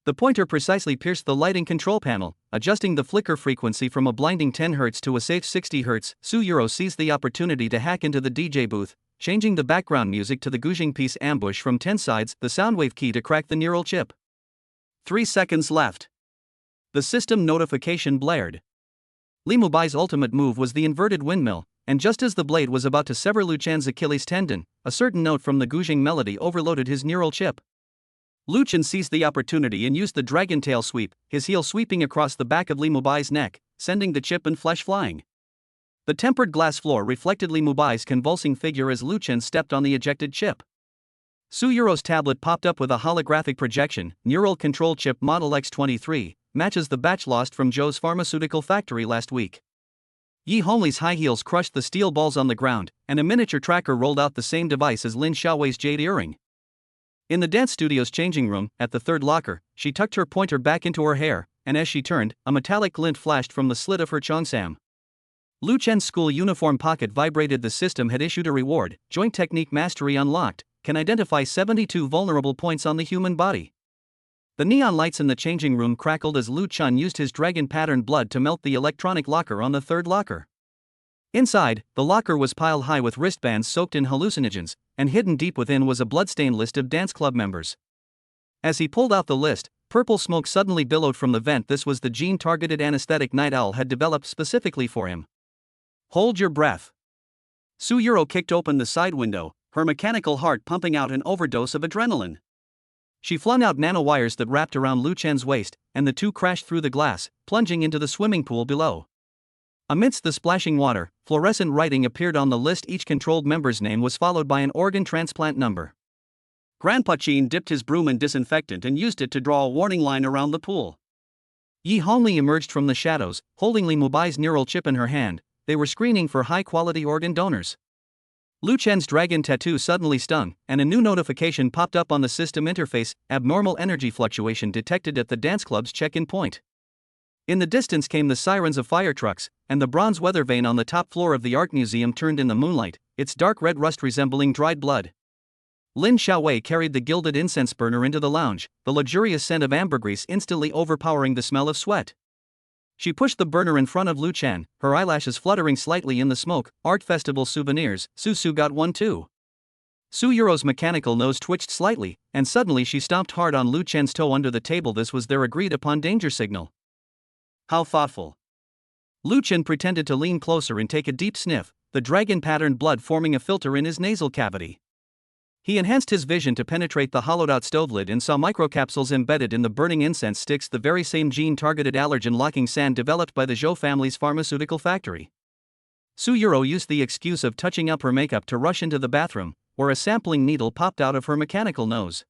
The pointer precisely pierced the lighting control panel, adjusting the flicker frequency from a blinding 10 Hz to a safe 60 Hz. Su Yuro seized the opportunity to hack into the DJ booth, changing the background music to the Gujing piece Ambush from 10 sides, the soundwave key to crack the neural chip. 3 seconds left. The system notification blared. Li Mubai's ultimate move was the inverted windmill, and just as the blade was about to sever Lu Chen's Achilles tendon, a certain note from the Gujing melody overloaded his neural chip. Lu Chen seized the opportunity and used the dragon tail sweep, his heel sweeping across the back of Li Mubai's neck, sending the chip and flesh flying. The tempered glass floor reflected Li Mubai's convulsing figure as Lu Chen stepped on the ejected chip. Su Yuro's tablet popped up with a holographic projection, neural control chip model X23, matches the batch lost from Zhou's pharmaceutical factory last week. Yi Honli's high heels crushed the steel balls on the ground, and a miniature tracker rolled out the same device as Lin Xiaowei's jade earring. In the dance studio's changing room, at the third locker, she tucked her pointer back into her hair, and as she turned, a metallic glint flashed from the slit of her cheongsam. Lu Chen's school uniform pocket vibrated. The system had issued a reward: joint technique mastery unlocked, can identify 72 vulnerable points on the human body. The neon lights in the changing room crackled as Lu Chen used his dragon-patterned blood to melt the electronic locker on the third locker. Inside, the locker was piled high with wristbands soaked in hallucinogens, and hidden deep within was a bloodstained list of dance club members. As he pulled out the list, purple smoke suddenly billowed from the vent. This was the gene-targeted anesthetic Night Owl had developed specifically for him. Hold your breath. Su Yuro kicked open the side window, her mechanical heart pumping out an overdose of adrenaline. She flung out nanowires that wrapped around Lu Chen's waist, and the two crashed through the glass, plunging into the swimming pool below. Amidst the splashing water, fluorescent writing appeared on the list. Each controlled member's name was followed by an organ transplant number. Grandpa Chin dipped his broom in disinfectant and used it to draw a warning line around the pool. Yi Honli emerged from the shadows, holding Li Mubai's neural chip in her hand. They were screening for high-quality organ donors. Lu Chen's dragon tattoo suddenly stung, and a new notification popped up on the system interface: abnormal energy fluctuation detected at the dance club's check-in point. In the distance came the sirens of fire trucks, and the bronze weather vane on the top floor of the art museum turned in the moonlight, its dark red rust resembling dried blood. Lin Xiaowei carried the gilded incense burner into the lounge, the luxurious scent of ambergris instantly overpowering the smell of sweat. She pushed the burner in front of Lu Chen, her eyelashes fluttering slightly in the smoke. Art festival souvenirs, Su got one too. Su Yuro's mechanical nose twitched slightly, and suddenly she stomped hard on Lu Chen's toe under the table. This was their agreed-upon danger signal. How thoughtful. Lu Chen pretended to lean closer and take a deep sniff, the dragon-patterned blood forming a filter in his nasal cavity. He enhanced his vision to penetrate the hollowed-out stove lid and saw microcapsules embedded in the burning incense sticks, the very same gene-targeted allergen-locking sand developed by the Zhou family's pharmaceutical factory. Su Yuro used the excuse of touching up her makeup to rush into the bathroom, where a sampling needle popped out of her mechanical nose.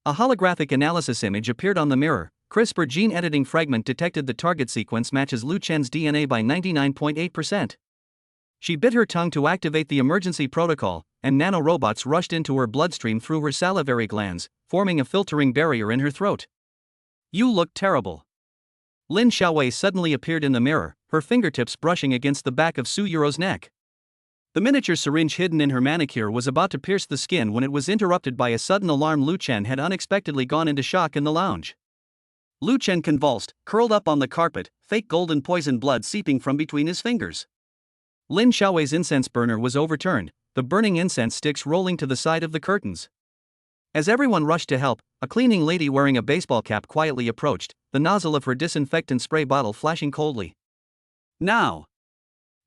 A holographic analysis image appeared on the mirror. CRISPR gene editing fragment detected. The target sequence matches Lu Chen's DNA by 99.8%. She bit her tongue to activate the emergency protocol, and nanorobots rushed into her bloodstream through her salivary glands, forming a filtering barrier in her throat. You look terrible. Lin Xiaowei suddenly appeared in the mirror, her fingertips brushing against the back of Su Yuro's neck. The miniature syringe hidden in her manicure was about to pierce the skin when it was interrupted by a sudden alarm. Lu Chen had unexpectedly gone into shock in the lounge. Lu Chen convulsed, curled up on the carpet, fake golden poison blood seeping from between his fingers. Lin Xiaowei's incense burner was overturned, the burning incense sticks rolling to the side of the curtains. As everyone rushed to help, a cleaning lady wearing a baseball cap quietly approached, the nozzle of her disinfectant spray bottle flashing coldly. Now!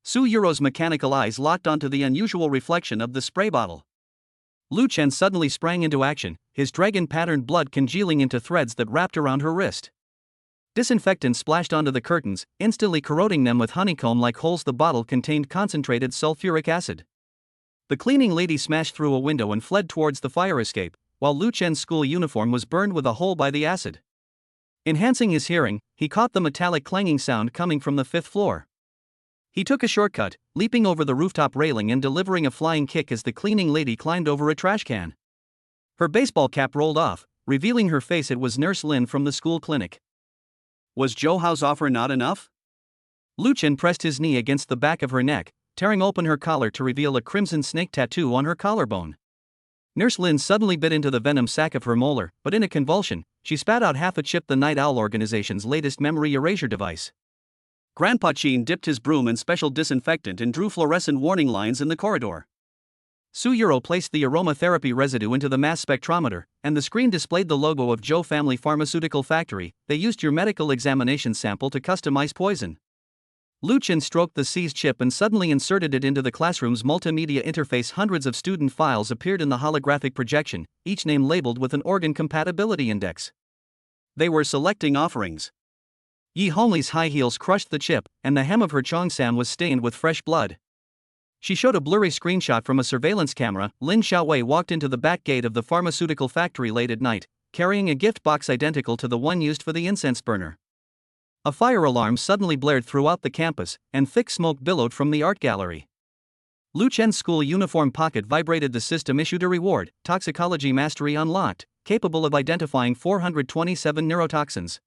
Su Yuro's mechanical eyes locked onto the unusual reflection of the spray bottle. Lu Chen suddenly sprang into action, his dragon-patterned blood congealing into threads that wrapped around her wrist. Disinfectant splashed onto the curtains, instantly corroding them with honeycomb-like holes. The bottle contained concentrated sulfuric acid. The cleaning lady smashed through a window and fled towards the fire escape, while Lu Chen's school uniform was burned with a hole by the acid. Enhancing his hearing, he caught the metallic clanging sound coming from the 5th floor. He took a shortcut, leaping over the rooftop railing and delivering a flying kick as the cleaning lady climbed over a trash can. Her baseball cap rolled off, revealing her face. It was Nurse Lin from the school clinic. Was Zhou Hao's offer not enough? Lu Chen pressed his knee against the back of her neck, tearing open her collar to reveal a crimson snake tattoo on her collarbone. Nurse Lin suddenly bit into the venom sac of her molar, but in a convulsion, she spat out half a chip, the Night Owl organization's latest memory erasure device. Grandpa Qin dipped his broom in special disinfectant and drew fluorescent warning lines in the corridor. Su Yuro placed the aromatherapy residue into the mass spectrometer, and the screen displayed the logo of Zhou Family Pharmaceutical Factory. They used your medical examination sample to customize poison. Lu Chen stroked the seized chip and suddenly inserted it into the classroom's multimedia interface. Hundreds of student files appeared in the holographic projection, each name labeled with an organ compatibility index. They were selecting offerings. Yi Honglei's high heels crushed the chip, and the hem of her cheongsam was stained with fresh blood. She showed a blurry screenshot from a surveillance camera. Lin Xiaowei walked into the back gate of the pharmaceutical factory late at night, carrying a gift box identical to the one used for the incense burner. A fire alarm suddenly blared throughout the campus, and thick smoke billowed from the art gallery. Lu Chen's school uniform pocket vibrated. The system issued a reward, Toxicology Mastery Unlocked, capable of identifying 427 neurotoxins.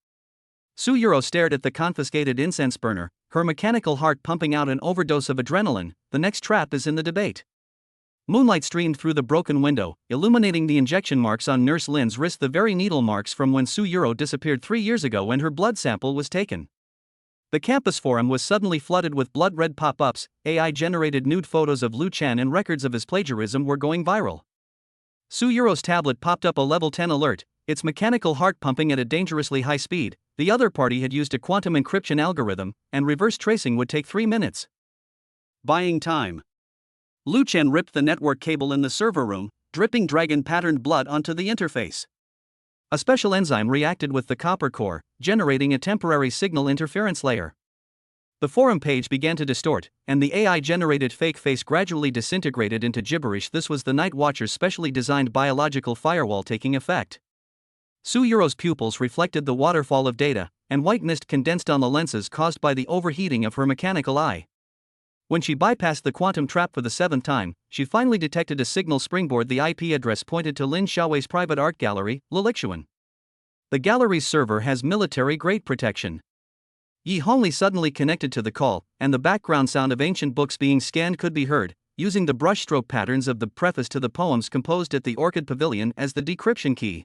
Su Yuro stared at the confiscated incense burner, her mechanical heart pumping out an overdose of adrenaline. The next trap is in the debate. Moonlight streamed through the broken window, illuminating the injection marks on Nurse Lin's wrist, the very needle marks from when Su Yuro disappeared 3 years ago when her blood sample was taken. The campus forum was suddenly flooded with blood-red pop-ups. AI-generated nude photos of Lu Chen and records of his plagiarism were going viral. Su Yuro's tablet popped up a level 10 alert, its mechanical heart pumping at a dangerously high speed. The other party had used a quantum encryption algorithm, and reverse tracing would take 3 minutes. Buying time. Lu Chen ripped the network cable in the server room, dripping dragon-patterned blood onto the interface. A special enzyme reacted with the copper core, generating a temporary signal interference layer. The forum page began to distort, and the AI-generated fake face gradually disintegrated into gibberish. This was the Night Watcher's specially designed biological firewall taking effect. Su Yuro's pupils reflected the waterfall of data, and white mist condensed on the lenses caused by the overheating of her mechanical eye. When she bypassed the quantum trap for the 7th time, she finally detected a signal springboard. The IP address pointed to Lin Xiaowei's private art gallery, Lilixuan. The gallery's server has military-grade protection. Yi Honglei suddenly connected to the call, and the background sound of ancient books being scanned could be heard, using the brushstroke patterns of the preface to the poems composed at the Orchid Pavilion as the decryption key.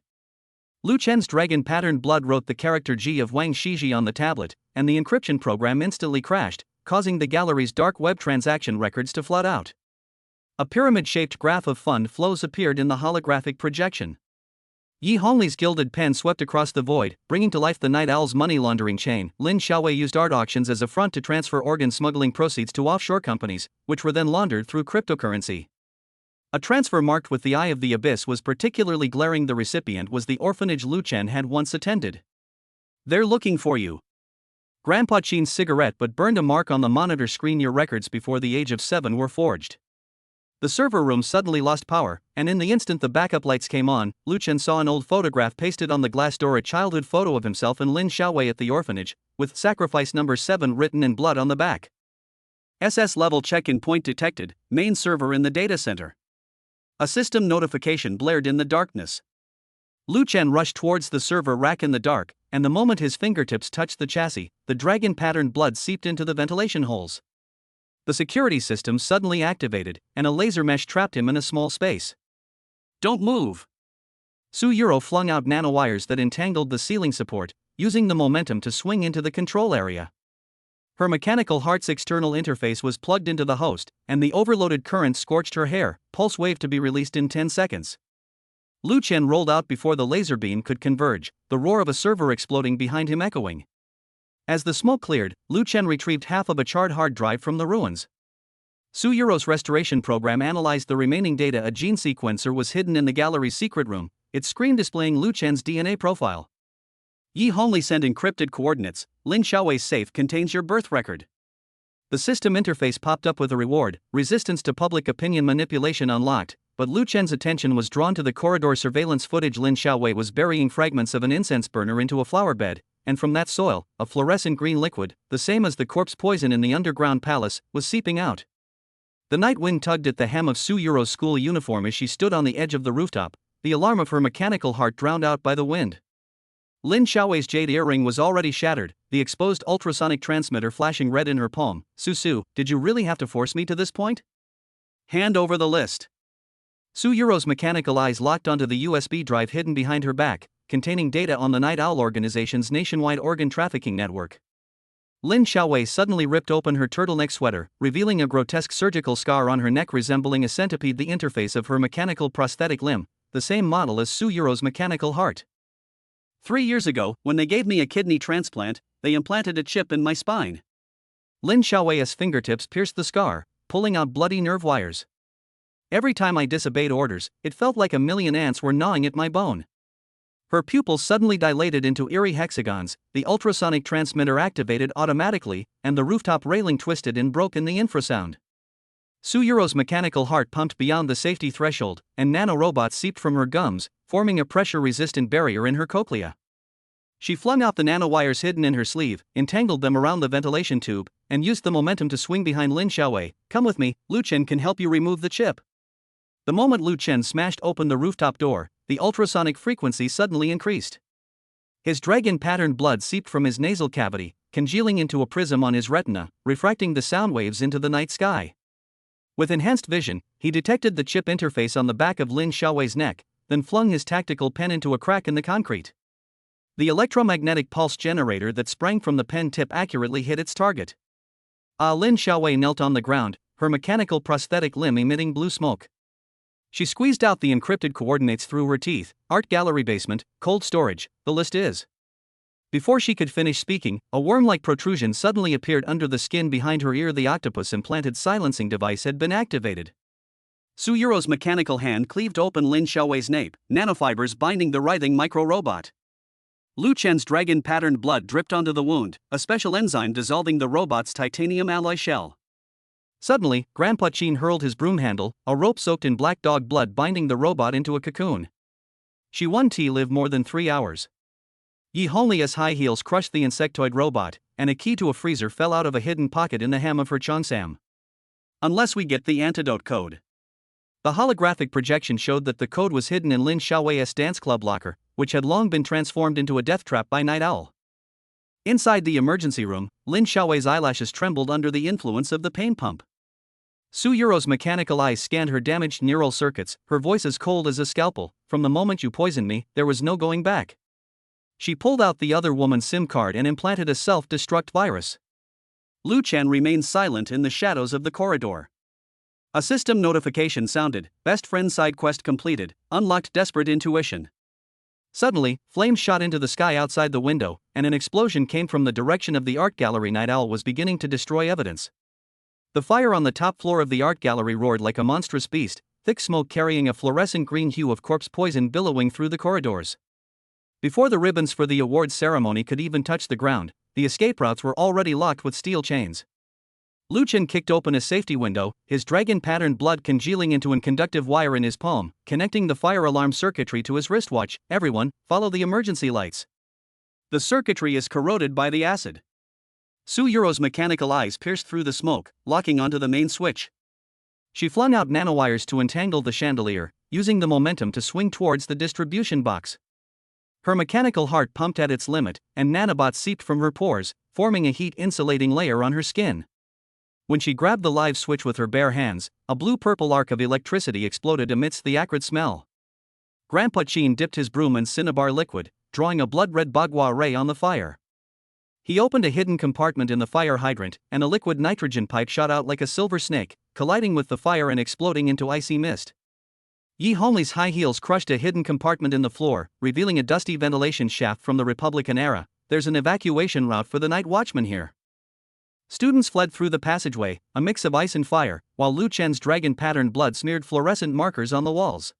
Lu Chen's dragon-patterned blood wrote the character G of Wang Shiji on the tablet, and the encryption program instantly crashed, causing the gallery's dark web transaction records to flood out. A pyramid-shaped graph of fund flows appeared in the holographic projection. Yi Honglei's gilded pen swept across the void, bringing to life the Night Owl's money laundering chain. Lin Xiaowei used art auctions as a front to transfer organ smuggling proceeds to offshore companies, which were then laundered through cryptocurrency. A transfer marked with the Eye of the Abyss was particularly glaring. The recipient was the orphanage Lu Chen had once attended. "They're looking for you." Grandpa Qin's cigarette butt burned a mark on the monitor screen. Your records before the age of 7 were forged. The server room suddenly lost power, and in the instant the backup lights came on, Lu Chen saw an old photograph pasted on the glass door, a childhood photo of himself and Lin Xiaowei at the orphanage, with sacrifice number 7 written in blood on the back. SS level check-in point detected, main server in the data center. A system notification blared in the darkness. Lu Chen rushed towards the server rack in the dark, and the moment his fingertips touched the chassis, the dragon-patterned blood seeped into the ventilation holes. The security system suddenly activated, and a laser mesh trapped him in a small space. "Don't move!" Suyuro flung out nanowires that entangled the ceiling support, using the momentum to swing into the control area. Her mechanical heart's external interface was plugged into the host, and the overloaded current scorched her hair, pulse wave to be released in 10 seconds. Lu Chen rolled out before the laser beam could converge, the roar of a server exploding behind him echoing. As the smoke cleared, Lu Chen retrieved half of a charred hard drive from the ruins. Suyuro's restoration program analyzed the remaining data. A gene sequencer was hidden in the gallery's secret room, its screen displaying Lu Chen's DNA profile. "Yi Honli sent encrypted coordinates. Lin Xiaowei's safe contains your birth record." The system interface popped up with a reward: resistance to public opinion manipulation unlocked, but Lu Chen's attention was drawn to the corridor surveillance footage. Lin Xiaowei was burying fragments of an incense burner into a flower bed, and from that soil, a fluorescent green liquid, the same as the corpse poison in the underground palace, was seeping out. The night wind tugged at the hem of Suyuro's school uniform as she stood on the edge of the rooftop, the alarm of her mechanical heart drowned out by the wind. Lin Xiaowei's jade earring was already shattered, the exposed ultrasonic transmitter flashing red in her palm. "Su, did you really have to force me to this point? Hand over the list." Suyuro's mechanical eyes locked onto the USB drive hidden behind her back, containing data on the Night Owl organization's nationwide organ trafficking network. Lin Xiaowei suddenly ripped open her turtleneck sweater, revealing a grotesque surgical scar on her neck resembling a centipede. The interface of her mechanical prosthetic limb, the same model as Suyuro's mechanical heart. 3 years ago, when they gave me a kidney transplant, they implanted a chip in my spine. Lin Xiaowei's fingertips pierced the scar, pulling out bloody nerve wires. "Every time I disobeyed orders, it felt like a million ants were gnawing at my bone." Her pupils suddenly dilated into eerie hexagons, the ultrasonic transmitter activated automatically, and the rooftop railing twisted and broke in the infrasound. Suyuro's mechanical heart pumped beyond the safety threshold, and nanorobots seeped from her gums, forming a pressure-resistant barrier in her cochlea. She flung out the nanowires hidden in her sleeve, entangled them around the ventilation tube, and used the momentum to swing behind Lin Xiaowei. "Come with me, Lu Chen can help you remove the chip." The moment Lu Chen smashed open the rooftop door, the ultrasonic frequency suddenly increased. His dragon-patterned blood seeped from his nasal cavity, congealing into a prism on his retina, refracting the sound waves into the night sky. With enhanced vision, he detected the chip interface on the back of Lin Xiaowei's neck, then flung his tactical pen into a crack in the concrete. The electromagnetic pulse generator that sprang from the pen tip accurately hit its target. Lin Xiaowei knelt on the ground, her mechanical prosthetic limb emitting blue smoke. She squeezed out the encrypted coordinates through her teeth: art gallery basement, cold storage, the list is. Before she could finish speaking, a worm-like protrusion suddenly appeared under the skin behind her ear. The octopus-implanted silencing device had been activated. Suyuro's mechanical hand cleaved open Lin Xiaowei's nape, nanofibers binding the writhing micro-robot. Lu Chen's dragon-patterned blood dripped onto the wound, a special enzyme dissolving the robot's titanium alloy shell. Suddenly, Grandpa Qin hurled his broom handle, a rope soaked in black dog blood binding the robot into a cocoon. She won T live more than 3 hours. Yi Honli's high heels crushed the insectoid robot, and a key to a freezer fell out of a hidden pocket in the hem of her cheongsam. "Unless we get the antidote code." The holographic projection showed that the code was hidden in Lin Xiaowei's dance club locker, which had long been transformed into a death trap by Night Owl. Inside the emergency room, Lin Xiaowei's eyelashes trembled under the influence of the pain pump. Suyuro's mechanical eyes scanned her damaged neural circuits, her voice as cold as a scalpel. "From the moment you poisoned me, there was no going back." She pulled out the other woman's SIM card and implanted a self-destruct virus. Lu Chen remained silent in the shadows of the corridor. A system notification sounded: "Best friend side quest completed, unlocked desperate intuition." Suddenly, flames shot into the sky outside the window, and an explosion came from the direction of the art gallery. Night Owl was beginning to destroy evidence. The fire on the top floor of the art gallery roared like a monstrous beast, thick smoke carrying a fluorescent green hue of corpse poison billowing through the corridors. Before the ribbons for the awards ceremony could even touch the ground, the escape routes were already locked with steel chains. Lu Chen kicked open a safety window, his dragon-patterned blood congealing into an conductive wire in his palm, connecting the fire alarm circuitry to his wristwatch. "Everyone, follow the emergency lights. The circuitry is corroded by the acid." Suyuro's mechanical eyes pierced through the smoke, locking onto the main switch. She flung out nanowires to entangle the chandelier, using the momentum to swing towards the distribution box. Her mechanical heart pumped at its limit, and nanobots seeped from her pores, forming a heat-insulating layer on her skin. When she grabbed the live switch with her bare hands, a blue-purple arc of electricity exploded amidst the acrid smell. Grandpa Chin dipped his broom in cinnabar liquid, drawing a blood-red bagua ray on the fire. He opened a hidden compartment in the fire hydrant, and a liquid nitrogen pipe shot out like a silver snake, colliding with the fire and exploding into icy mist. Yi Honglei's high heels crushed a hidden compartment in the floor, revealing a dusty ventilation shaft from the Republican era. There's an evacuation route for the night watchman here. Students fled through the passageway, a mix of ice and fire, while Lu Chen's dragon-patterned blood smeared fluorescent markers on the walls.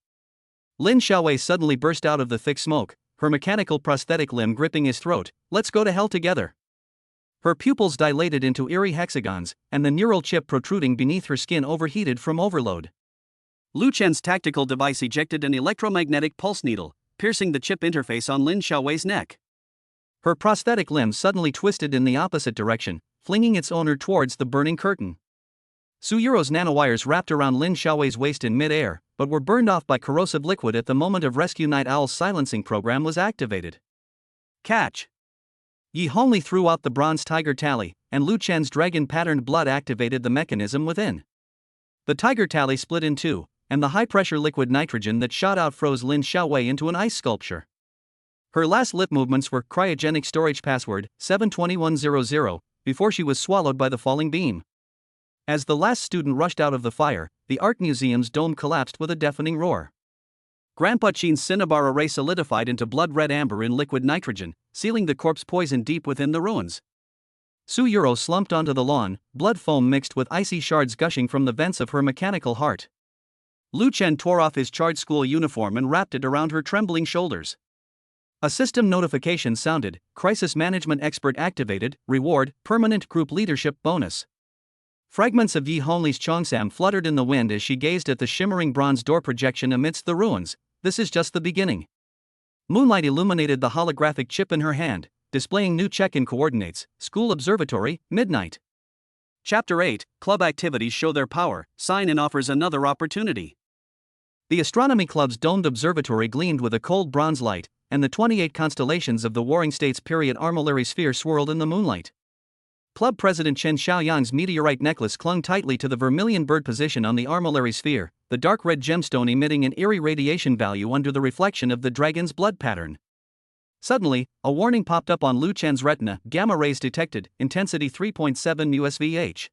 Lin Xiaowei suddenly burst out of the thick smoke, her mechanical prosthetic limb gripping his throat. Let's go to hell together. Her pupils dilated into eerie hexagons, and the neural chip protruding beneath her skin overheated from overload. Lu Chen's tactical device ejected an electromagnetic pulse needle, piercing the chip interface on Lin Xiaowei's neck. Her prosthetic limb suddenly twisted in the opposite direction, flinging its owner towards the burning curtain. Su Yuro's nanowires wrapped around Lin Xiaowei's waist in mid-air, but were burned off by corrosive liquid at the moment of rescue. Night Owl's silencing program was activated. Catch! Yi Honglei threw out the bronze tiger tally, and Lu Chen's dragon-patterned blood activated the mechanism within. The tiger tally split in two, and the high-pressure liquid nitrogen that shot out froze Lin Xiaowei into an ice sculpture. Her last lip movements were cryogenic storage password 72100 before she was swallowed by the falling beam. As the last student rushed out of the fire, the art museum's dome collapsed with a deafening roar. Grandpa Chin's cinnabar array solidified into blood-red amber in liquid nitrogen, sealing the corpse poison deep within the ruins. Su Yuro slumped onto the lawn, blood foam mixed with icy shards gushing from the vents of her mechanical heart. Lu Chen tore off his charred school uniform and wrapped it around her trembling shoulders. A system notification sounded, crisis management expert activated, reward, permanent group leadership bonus. Fragments of Yi Honglei's cheongsam fluttered in the wind as she gazed at the shimmering bronze door projection amidst the ruins. This is just the beginning. Moonlight illuminated the holographic chip in her hand, displaying new check-in coordinates, school observatory, midnight. Chapter 8, Club activities show their power, sign-in offers another opportunity. The astronomy club's domed observatory gleamed with a cold bronze light, and the 28 constellations of the Warring States period armillary sphere swirled in the moonlight. Club President Chen Xiaoyang's meteorite necklace clung tightly to the vermilion bird position on the armillary sphere, the dark red gemstone emitting an eerie radiation value under the reflection of the dragon's blood pattern. Suddenly, a warning popped up on Lu Chen's retina: gamma rays detected, intensity 3.7 USVH.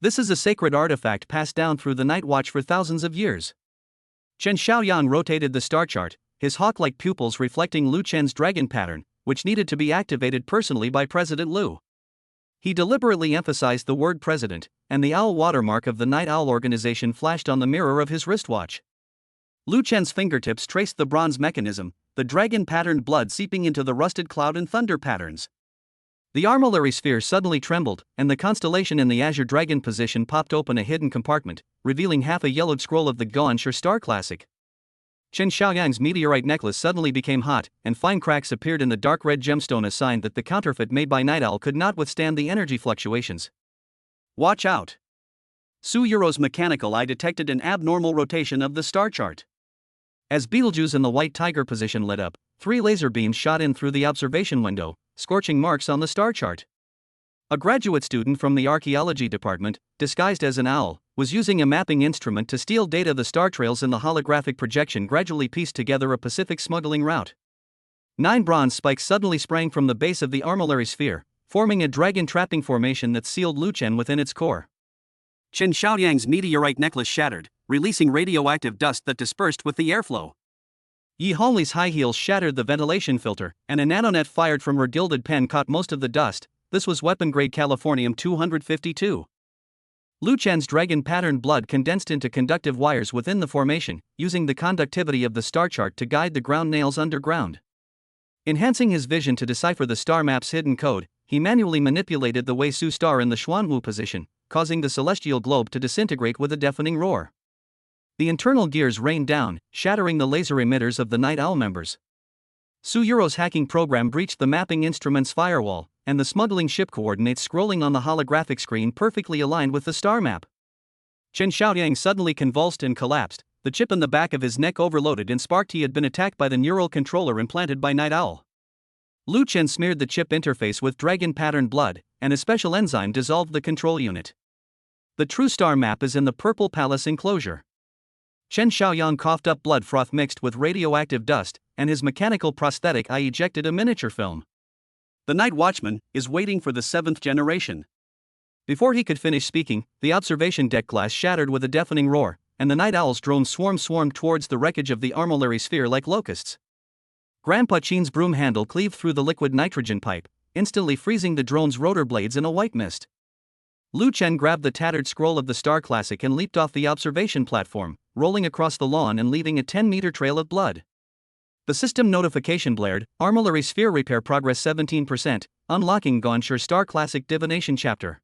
This is a sacred artifact passed down through the night watch for thousands of years. Chen Xiaoyang rotated the star chart, his hawk-like pupils reflecting Lu Chen's dragon pattern, which needed to be activated personally by President Lu. He deliberately emphasized the word president, and the owl watermark of the Night Owl organization flashed on the mirror of his wristwatch. Lu Chen's fingertips traced the bronze mechanism, the dragon-patterned blood seeping into the rusted cloud and thunder patterns. The armillary sphere suddenly trembled, and the constellation in the azure dragon position popped open a hidden compartment, revealing half a yellowed scroll of the Goensher star classic. Chen Xiaoyang's meteorite necklace suddenly became hot, and fine cracks appeared in the dark red gemstone, a sign that the counterfeit made by Night Owl could not withstand the energy fluctuations. Watch out! Su Yuro's mechanical eye detected an abnormal rotation of the star chart. As Betelgeuse in the white tiger position lit up, 3 laser beams shot in through the observation window, scorching marks on the star chart. A graduate student from the archaeology department, disguised as an owl, was using a mapping instrument to steal data. The star trails in the holographic projection gradually pieced together a Pacific smuggling route. 9 bronze spikes suddenly sprang from the base of the armillary sphere, forming a dragon trapping formation that sealed Lu Chen within its core. Chen Xiaoyang's meteorite necklace shattered, releasing radioactive dust that dispersed with the airflow. Yi Honglei's high heels shattered the ventilation filter, and a nanonet fired from her gilded pen caught most of the dust. This was weapon-grade californium-252. Lu Chen's dragon-patterned blood condensed into conductive wires within the formation, using the conductivity of the star chart to guide the ground nails underground. Enhancing his vision to decipher the star map's hidden code, he manually manipulated the Wei-Su star in the Xuanwu position, causing the celestial globe to disintegrate with a deafening roar. The internal gears rained down, shattering the laser emitters of the Night Owl members. Su Yuro's hacking program breached the mapping instrument's firewall, and the smuggling ship coordinates scrolling on the holographic screen perfectly aligned with the star map. Chen Xiaoyang suddenly convulsed and collapsed, the chip in the back of his neck overloaded and sparked. He had been attacked by the neural controller implanted by Night Owl. Lu Chen smeared the chip interface with dragon-patterned blood, and a special enzyme dissolved the control unit. The true star map is in the Purple Palace enclosure. Chen Xiaoyan coughed up blood froth mixed with radioactive dust, and his mechanical prosthetic eye ejected a miniature film. The Night Watchman is waiting for the 7th generation. Before he could finish speaking, the observation deck glass shattered with a deafening roar, and the night owl's drone swarmed towards the wreckage of the armillary sphere like locusts. Grandpa Chin's broom handle cleaved through the liquid nitrogen pipe, instantly freezing the drone's rotor blades in a white mist. Lu Chen grabbed the tattered scroll of the Star Classic and leaped off the observation platform, rolling across the lawn and leaving a 10-meter trail of blood. The system notification blared, armillary sphere repair progress 17%, unlocking Gonsher Star Classic divination chapter.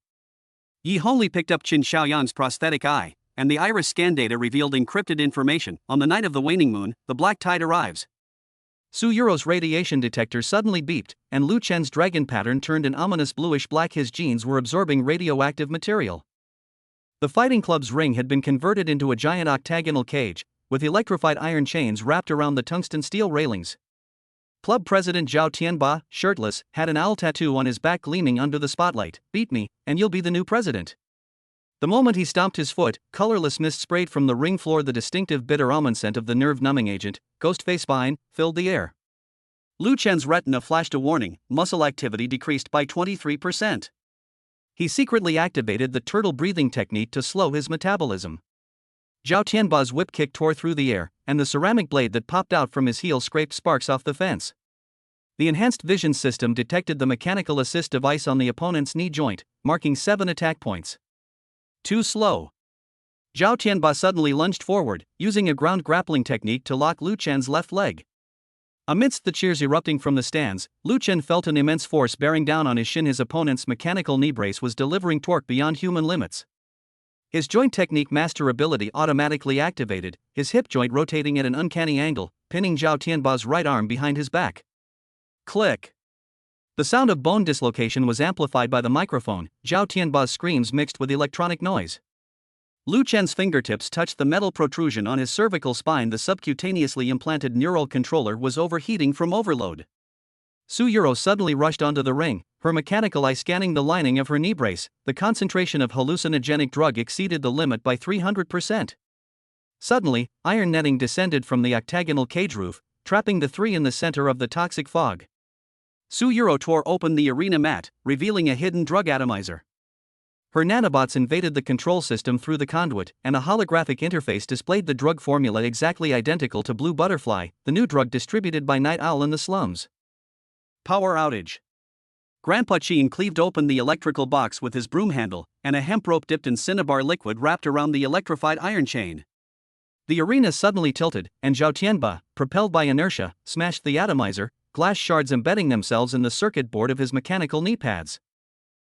Yi Hongli picked up Qin Xiaoyan's prosthetic eye, and the iris scan data revealed encrypted information. On the night of the waning moon, the black tide arrives. Su Yuro's radiation detector suddenly beeped, and Lu Chen's dragon pattern turned an ominous bluish-black. His genes were absorbing radioactive material. The fighting club's ring had been converted into a giant octagonal cage, with electrified iron chains wrapped around the tungsten steel railings. Club president Zhao Tianba, shirtless, had an owl tattoo on his back gleaming under the spotlight. "Beat me, and you'll be the new president." The moment he stomped his foot, colorless mist sprayed from the ring floor. The distinctive bitter almond scent of the nerve-numbing agent, Ghostface Spine, filled the air. Lu Chen's retina flashed a warning: muscle activity decreased by 23%. He secretly activated the turtle breathing technique to slow his metabolism. Zhao Tianba's whip kick tore through the air, and the ceramic blade that popped out from his heel scraped sparks off the fence. The enhanced vision system detected the mechanical assist device on the opponent's knee joint, marking 7 attack points. Too slow. Zhao Tianba suddenly lunged forward, using a ground grappling technique to lock Lu Chen's left leg. Amidst the cheers erupting from the stands, Lu Chen felt an immense force bearing down on his shin. His opponent's mechanical knee brace was delivering torque beyond human limits. His joint technique master ability automatically activated, his hip joint rotating at an uncanny angle, pinning Zhao Tianba's right arm behind his back. Click. The sound of bone dislocation was amplified by the microphone. Zhao Tianba's screams mixed with electronic noise. Lu Chen's fingertips touched the metal protrusion on his cervical spine. The subcutaneously implanted neural controller was overheating from overload. Su Yuro suddenly rushed onto the ring, her mechanical eye scanning the lining of her knee brace. The concentration of hallucinogenic drug exceeded the limit by 300%. Suddenly, iron netting descended from the octagonal cage roof, trapping the three in the center of the toxic fog. Su Yuro tore open the arena mat, revealing a hidden drug atomizer. Her nanobots invaded the control system through the conduit, and a holographic interface displayed the drug formula exactly identical to Blue Butterfly, the new drug distributed by Night Owl in the slums. Power outage. Grandpa Chin cleaved open the electrical box with his broom handle, and a hemp rope dipped in cinnabar liquid wrapped around the electrified iron chain. The arena suddenly tilted, and Zhao Tianba, propelled by inertia, smashed the atomizer, glass shards embedding themselves in the circuit board of his mechanical knee pads.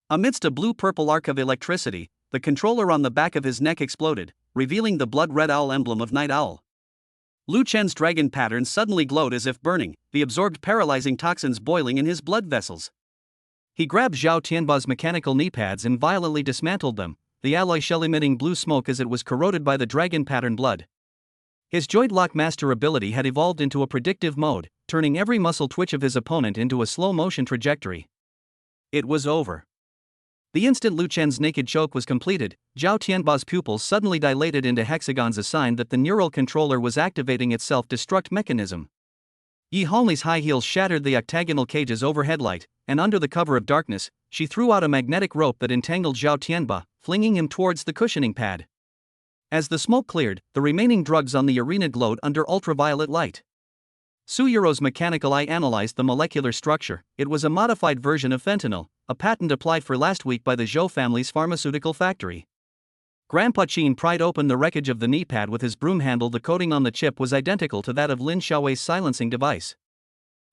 Amidst a blue-purple arc of electricity, the controller on the back of his neck exploded, revealing the blood-red owl emblem of Night Owl. Lu Chen's dragon pattern suddenly glowed as if burning, the absorbed paralyzing toxins boiling in his blood vessels. He grabbed Zhao Tianba's mechanical knee pads and violently dismantled them, the alloy shell emitting blue smoke as it was corroded by the dragon pattern blood. His joint lock master ability had evolved into a predictive mode, turning every muscle twitch of his opponent into a slow-motion trajectory. It was over. The instant Lu Chen's naked choke was completed, Zhao Tianba's pupils suddenly dilated into hexagons, a sign that the neural controller was activating its self-destruct mechanism. Yi Hongli's high heels shattered the octagonal cage's overhead light, and under the cover of darkness, she threw out a magnetic rope that entangled Zhao Tianba, flinging him towards the cushioning pad. As the smoke cleared, the remaining drugs on the arena glowed under ultraviolet light. Su Yuro's mechanical eye analyzed the molecular structure. It was a modified version of fentanyl, a patent applied for last week by the Zhou family's pharmaceutical factory. Grandpa Chin pried open the wreckage of the knee pad with his broom handle. The coating on the chip was identical to that of Lin Xiaowei's silencing device.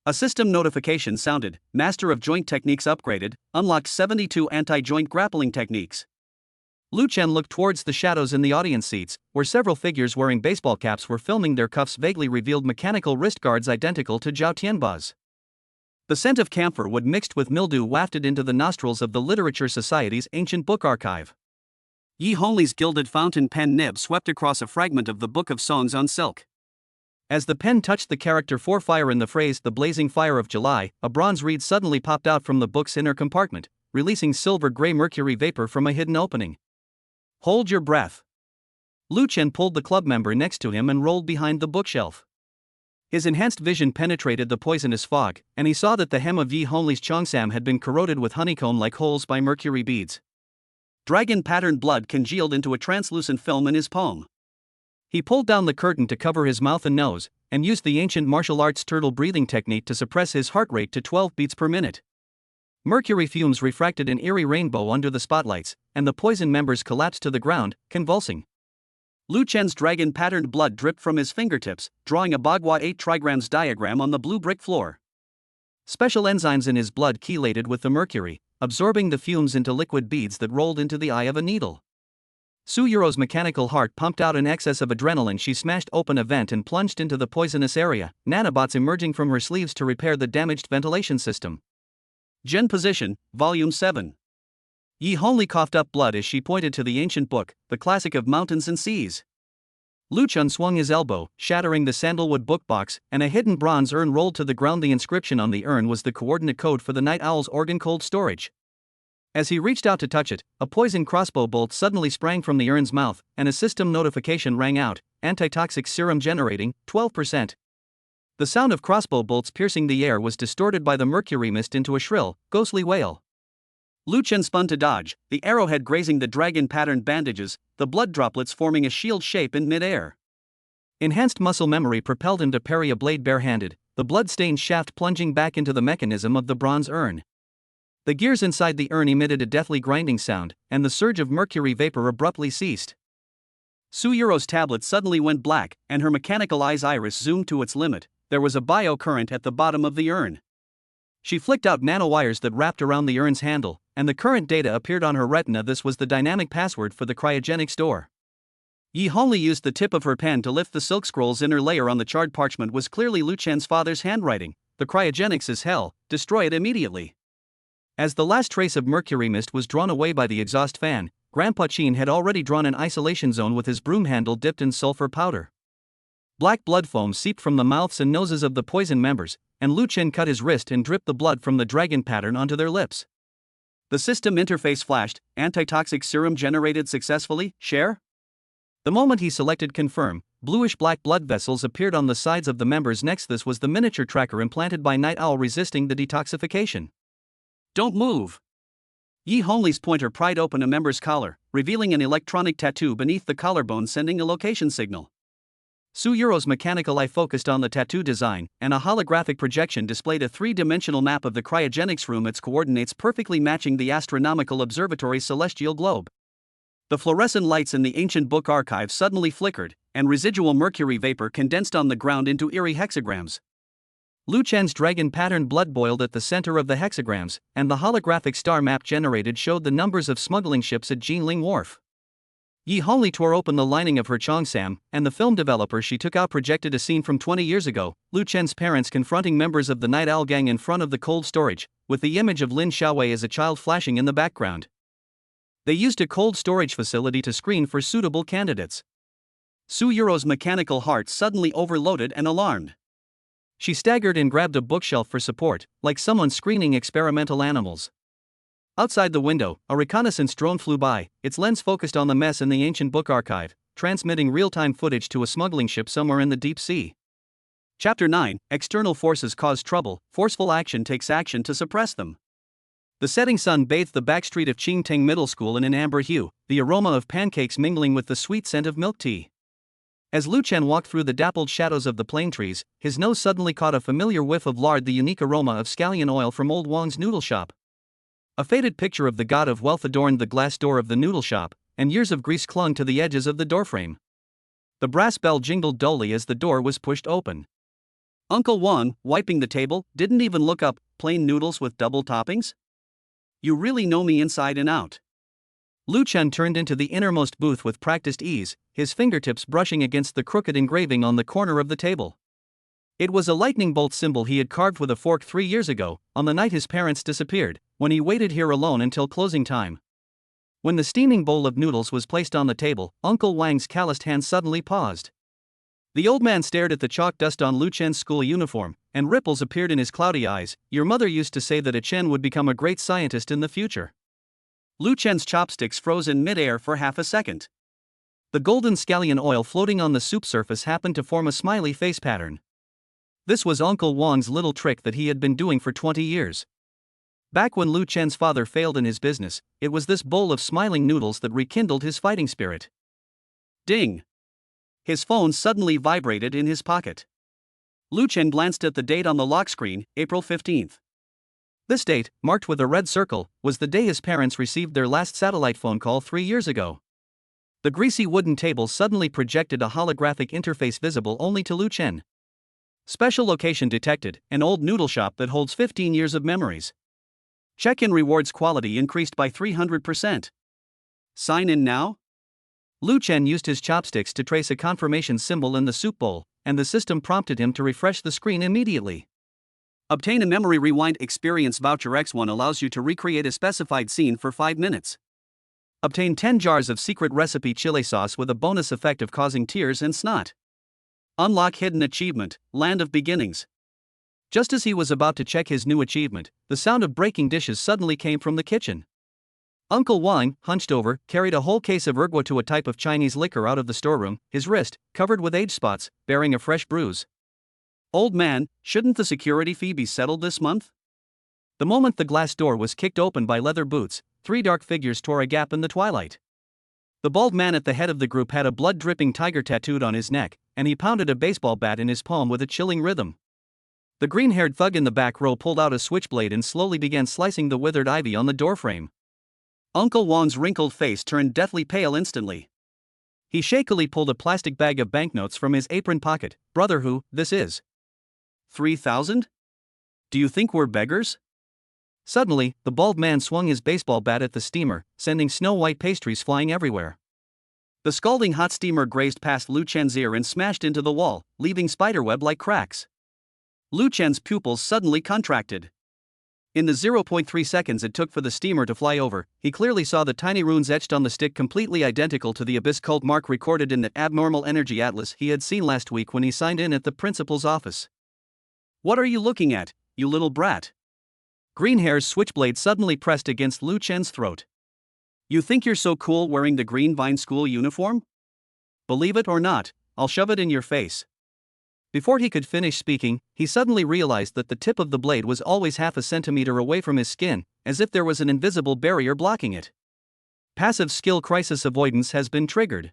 A system notification sounded: Master of Joint Techniques upgraded, unlocked 72 anti-joint grappling techniques. Lu Chen looked towards the shadows in the audience seats, where several figures wearing baseball caps were filming. Their cuffs vaguely revealed mechanical wrist guards identical to Zhao Tianba's. The scent of camphor wood mixed with mildew wafted into the nostrils of the Literature Society's ancient book archive. Yi Hongli's gilded fountain pen nib swept across a fragment of the Book of Songs on silk. As the pen touched the character for fire in the phrase "the blazing fire of July," a bronze reed suddenly popped out from the book's inner compartment, releasing silver-gray mercury vapor from a hidden opening. Hold your breath. Lu Chen pulled the club member next to him and rolled behind the bookshelf. His enhanced vision penetrated the poisonous fog, and he saw that the hem of Yi Hongli's cheongsam had been corroded with honeycomb-like holes by mercury beads. Dragon-patterned blood congealed into a translucent film in his palm. He pulled down the curtain to cover his mouth and nose, and used the ancient martial arts turtle breathing technique to suppress his heart rate to 12 beats per minute. Mercury fumes refracted an eerie rainbow under the spotlights, and the poison members collapsed to the ground, convulsing. Lu Chen's dragon-patterned blood dripped from his fingertips, drawing a Bagua 8 trigrams diagram on the blue brick floor. Special enzymes in his blood chelated with the mercury, absorbing the fumes into liquid beads that rolled into the eye of a needle. Su Yuro's mechanical heart pumped out an excess of adrenaline. She smashed open a vent and plunged into the poisonous area, nanobots emerging from her sleeves to repair the damaged ventilation system. Gen Position, Volume 7. Yi Hongli coughed up blood as she pointed to the ancient book, the classic of mountains and seas. Lu Chen swung his elbow, shattering the sandalwood bookbox, and a hidden bronze urn rolled to the ground. The inscription on the urn was the coordinate code for the Night Owl's organ cold storage. As he reached out to touch it, a poison crossbow bolt suddenly sprang from the urn's mouth, and a system notification rang out: antitoxic serum generating, 12%. The sound of crossbow bolts piercing the air was distorted by the mercury mist into a shrill, ghostly wail. Lu Chen spun to dodge, the arrowhead grazing the dragon-patterned bandages, the blood droplets forming a shield shape in mid-air. Enhanced muscle memory propelled him to parry a blade barehanded, the blood-stained shaft plunging back into the mechanism of the bronze urn. The gears inside the urn emitted a deathly grinding sound, and the surge of mercury vapor abruptly ceased. Su Yuro's tablet suddenly went black, and her mechanical eye's iris zoomed to its limit. There was a biocurrent at the bottom of the urn. She flicked out nanowires that wrapped around the urn's handle, and the current data appeared on her retina. This was the dynamic password for the cryogenics door. Yi Hongli used the tip of her pen to lift the silk scroll's inner layer. On the charred parchment was clearly Lu Chen's father's handwriting: "The cryogenics is hell, destroy it immediately." As the last trace of mercury mist was drawn away by the exhaust fan, Grandpa Qin had already drawn an isolation zone with his broom handle dipped in sulfur powder. Black blood foam seeped from the mouths and noses of the poison members, and Lu Chen cut his wrist and dripped the blood from the dragon pattern onto their lips. The system interface flashed: antitoxic serum generated successfully, share? The moment he selected confirm, bluish-black blood vessels appeared on the sides of the members' necks. This was the miniature tracker implanted by Night Owl resisting the detoxification. Don't move! Yi Hongli's pointer pried open a member's collar, revealing an electronic tattoo beneath the collarbone sending a location signal. Su Yuro's mechanical eye focused on the tattoo design, and a holographic projection displayed a three-dimensional map of the cryogenics room, its coordinates perfectly matching the astronomical observatory's celestial globe. The fluorescent lights in the ancient book archive suddenly flickered, and residual mercury vapor condensed on the ground into eerie hexagrams. Lu Chen's dragon-patterned blood boiled at the center of the hexagrams, and the holographic star map generated showed the numbers of smuggling ships at Jinling Wharf. Yi Hongli tore open the lining of her cheongsam, and the film developer she took out projected a scene from 20 years ago: Lu Chen's parents confronting members of the Night Owl gang in front of the cold storage, with the image of Lin Xiaowei as a child flashing in the background. They used a cold storage facility to screen for suitable candidates. Su Yuro's mechanical heart suddenly overloaded and alarmed. She staggered and grabbed a bookshelf for support, like someone screening experimental animals. Outside the window, a reconnaissance drone flew by, its lens focused on the mess in the ancient book archive, transmitting real-time footage to a smuggling ship somewhere in the deep sea. Chapter 9: External forces cause trouble, forceful action takes action to suppress them. The setting sun bathed the backstreet of Qingteng Middle School in an amber hue, the aroma of pancakes mingling with the sweet scent of milk tea. As Lu Chen walked through the dappled shadows of the plane trees, his nose suddenly caught a familiar whiff of lard, the unique aroma of scallion oil from Old Wang's noodle shop. A faded picture of the god of wealth adorned the glass door of the noodle shop, and years of grease clung to the edges of the doorframe. The brass bell jingled dully as the door was pushed open. Uncle Wang, wiping the table, didn't even look up. Plain noodles with double toppings? You really know me inside and out. Lu Chen turned into the innermost booth with practiced ease, his fingertips brushing against the crooked engraving on the corner of the table. It was a lightning bolt symbol he had carved with a fork 3 years ago, on the night his parents disappeared, when he waited here alone until closing time. When the steaming bowl of noodles was placed on the table, Uncle Wang's calloused hand suddenly paused. The old man stared at the chalk dust on Lu Chen's school uniform, and ripples appeared in his cloudy eyes. Your mother used to say that a Chen would become a great scientist in the future. Lu Chen's chopsticks froze in midair for half a second. The golden scallion oil floating on the soup surface happened to form a smiley face pattern. This was Uncle Wang's little trick that he had been doing for 20 years. Back when Lu Chen's father failed in his business, it was this bowl of smiling noodles that rekindled his fighting spirit. Ding! His phone suddenly vibrated in his pocket. Lu Chen glanced at the date on the lock screen, April 15th. This date, marked with a red circle, was the day his parents received their last satellite phone call 3 years ago. The greasy wooden table suddenly projected a holographic interface visible only to Lu Chen. Special location detected, an old noodle shop that holds 15 years of memories. Check-in rewards quality increased by 300%. Sign in now? Lu Chen used his chopsticks to trace a confirmation symbol in the soup bowl, and the system prompted him to refresh the screen immediately. Obtain a memory rewind experience voucher. X1 allows you to recreate a specified scene for 5 minutes. Obtain 10 jars of secret recipe chili sauce with a bonus effect of causing tears and snot. Unlock hidden achievement, Land of Beginnings. Just as he was about to check his new achievement, the sound of breaking dishes suddenly came from the kitchen. Uncle Wang, hunched over, carried a whole case of ergua to a type of Chinese liquor out of the storeroom, his wrist, covered with age spots, bearing a fresh bruise. Old man, shouldn't the security fee be settled this month? The moment the glass door was kicked open by leather boots, 3 dark figures tore a gap in the twilight. The bald man at the head of the group had a blood-dripping tiger tattooed on his neck, and he pounded a baseball bat in his palm with a chilling rhythm. The green-haired thug in the back row pulled out a switchblade and slowly began slicing the withered ivy on the doorframe. Uncle Wang's wrinkled face turned deathly pale instantly. He shakily pulled a plastic bag of banknotes from his apron pocket. Brother, who, this is? 3,000? Do you think we're beggars? Suddenly, the bald man swung his baseball bat at the steamer, sending snow-white pastries flying everywhere. The scalding hot steamer grazed past Lu Chen's ear and smashed into the wall, leaving spiderweb-like cracks. Lu Chen's pupils suddenly contracted. In the 0.3 seconds it took for the steamer to fly over, he clearly saw the tiny runes etched on the stick completely identical to the abyss cult mark recorded in the abnormal energy atlas he had seen last week when he signed in at the principal's office. What are you looking at, you little brat? Greenhair's switchblade suddenly pressed against Lu Chen's throat. You think you're so cool wearing the Green Vine school uniform? Believe it or not, I'll shove it in your face. Before he could finish speaking, he suddenly realized that the tip of the blade was always half a centimeter away from his skin, as if there was an invisible barrier blocking it. Passive skill crisis avoidance has been triggered.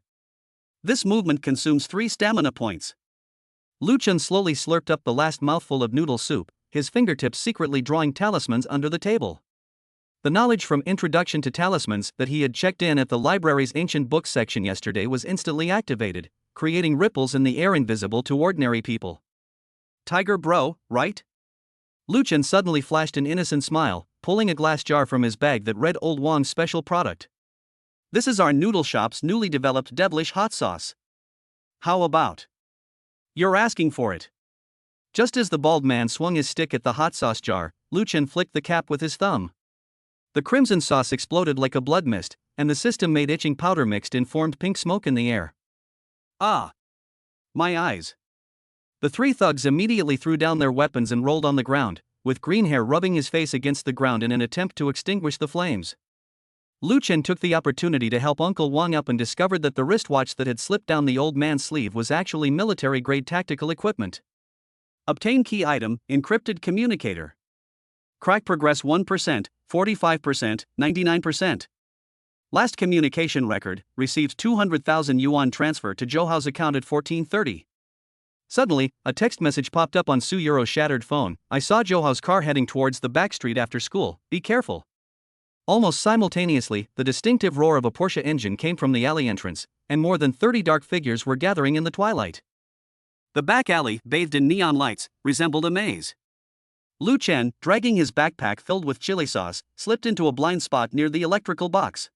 This movement consumes 3 stamina points. Lu Chen slowly slurped up the last mouthful of noodle soup, his fingertips secretly drawing talismans under the table. The knowledge from Introduction to Talismans that he had checked in at the library's ancient books section yesterday was instantly activated, creating ripples in the air invisible to ordinary people. Tiger bro, right? Lu Chen suddenly flashed an innocent smile, pulling a glass jar from his bag that read Old Wang's special product. This is our noodle shop's newly developed devilish hot sauce. How about? You're asking for it. Just as the bald man swung his stick at the hot sauce jar, Lu Chen flicked the cap with his thumb. The crimson sauce exploded like a blood mist, and the system made itching powder mixed in formed pink smoke in the air. Ah! My eyes! The 3 thugs immediately threw down their weapons and rolled on the ground, with Greenhair rubbing his face against the ground in an attempt to extinguish the flames. Lu Chen took the opportunity to help Uncle Wang up and discovered that the wristwatch that had slipped down the old man's sleeve was actually military-grade tactical equipment. Obtain key item, encrypted communicator. Crack progress 1%, 45%, 99%. Last communication record, received 200,000 yuan transfer to Zhouhao's account at 14:30. Suddenly, a text message popped up on Su Yuro's shattered phone. I saw Zhouhao's car heading towards the back street after school, be careful. Almost simultaneously, the distinctive roar of a Porsche engine came from the alley entrance, and more than 30 dark figures were gathering in the twilight. The back alley, bathed in neon lights, resembled a maze. Lu Chen, dragging his backpack filled with chili sauce, slipped into a blind spot near the electrical box.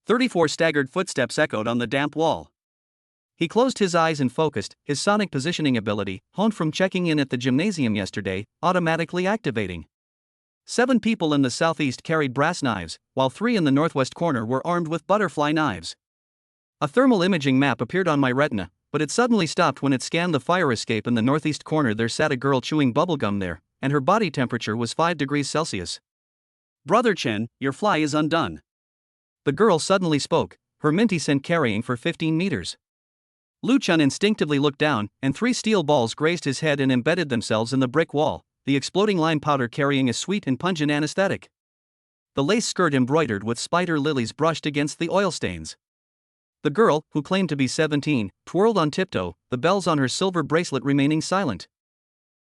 34 staggered footsteps echoed on the damp wall. He closed his eyes and focused, his sonic positioning ability, honed from checking in at the gymnasium yesterday, automatically activating. 7 people in the southeast carried brass knives, while 3 in the northwest corner were armed with butterfly knives. A thermal imaging map appeared on my retina, but it suddenly stopped when it scanned the fire escape in the northeast corner. There sat a girl chewing bubblegum there, and her body temperature was 5 degrees Celsius. Brother Chen, your fly is undone. The girl suddenly spoke, her minty scent carrying for 15 meters. Lu Chun instinctively looked down, and 3 steel balls grazed his head and embedded themselves in the brick wall, the exploding lime powder carrying a sweet and pungent anesthetic. The lace skirt embroidered with spider lilies brushed against the oil stains. The girl, who claimed to be 17, twirled on tiptoe, the bells on her silver bracelet remaining silent.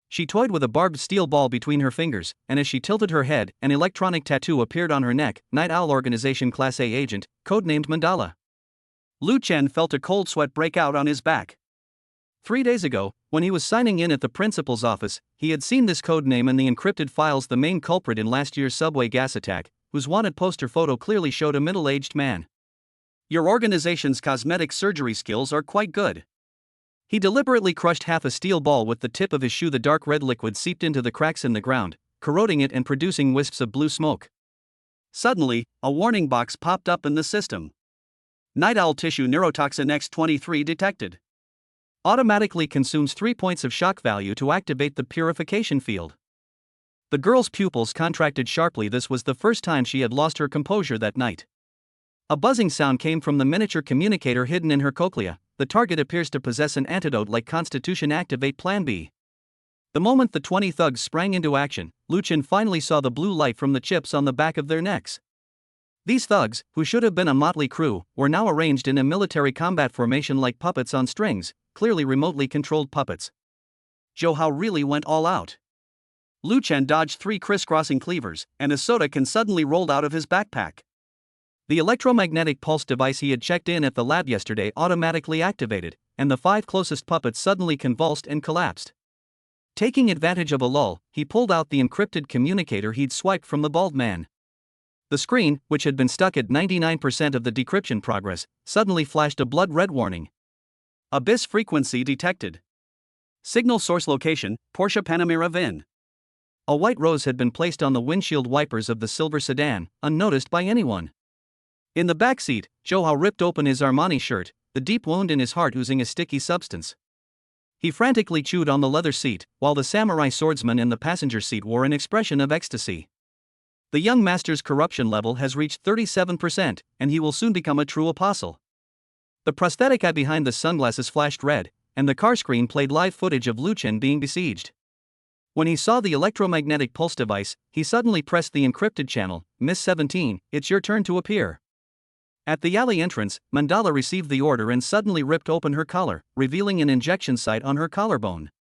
She toyed with a barbed steel ball between her fingers, and as she tilted her head, an electronic tattoo appeared on her neck, Night Owl Organization Class A Agent, codenamed Mandala. Lu Chen felt a cold sweat break out on his back. 3 days ago, when he was signing in at the principal's office, he had seen this code name in the encrypted files, the main culprit in last year's subway gas attack, whose wanted poster photo clearly showed a middle-aged man. Your organization's cosmetic surgery skills are quite good. He deliberately crushed half a steel ball with the tip of his shoe. The dark red liquid seeped into the cracks in the ground, corroding it and producing wisps of blue smoke. Suddenly, a warning box popped up in the system. Night Owl tissue neurotoxin X23 detected. Automatically consumes 3 points of shock value to activate the purification field. The girl's pupils contracted sharply. This was the first time she had lost her composure that night. A buzzing sound came from the miniature communicator hidden in her cochlea. The target appears to possess an antidote like Constitution. Activate Plan B. The moment the 20 thugs sprang into action, Lu Chen finally saw the blue light from the chips on the back of their necks. These thugs, who should have been a motley crew, were now arranged in a military combat formation like puppets on strings, clearly remotely controlled puppets. Zhou Hao really went all out. Lu Chen dodged 3 crisscrossing cleavers, and a soda can suddenly rolled out of his backpack. The electromagnetic pulse device he had checked in at the lab yesterday automatically activated, and the 5 closest puppets suddenly convulsed and collapsed. Taking advantage of a lull, he pulled out the encrypted communicator he'd swiped from the bald man. The screen, which had been stuck at 99% of the decryption progress, suddenly flashed a blood red warning. Abyss frequency detected. Signal source location, Porsche Panamera VIN. A white rose had been placed on the windshield wipers of the silver sedan, unnoticed by anyone. In the back seat, Zhou Hao ripped open his Armani shirt, the deep wound in his heart oozing a sticky substance. He frantically chewed on the leather seat, while the samurai swordsman in the passenger seat wore an expression of ecstasy. The young master's corruption level has reached 37%, and he will soon become a true apostle. The prosthetic eye behind the sunglasses flashed red, and the car screen played live footage of Lu Chen being besieged. When he saw the electromagnetic pulse device, he suddenly pressed the encrypted channel. Miss 17, it's your turn to appear. At the alley entrance, Mandala received the order and suddenly ripped open her collar, revealing an injection site on her collarbone.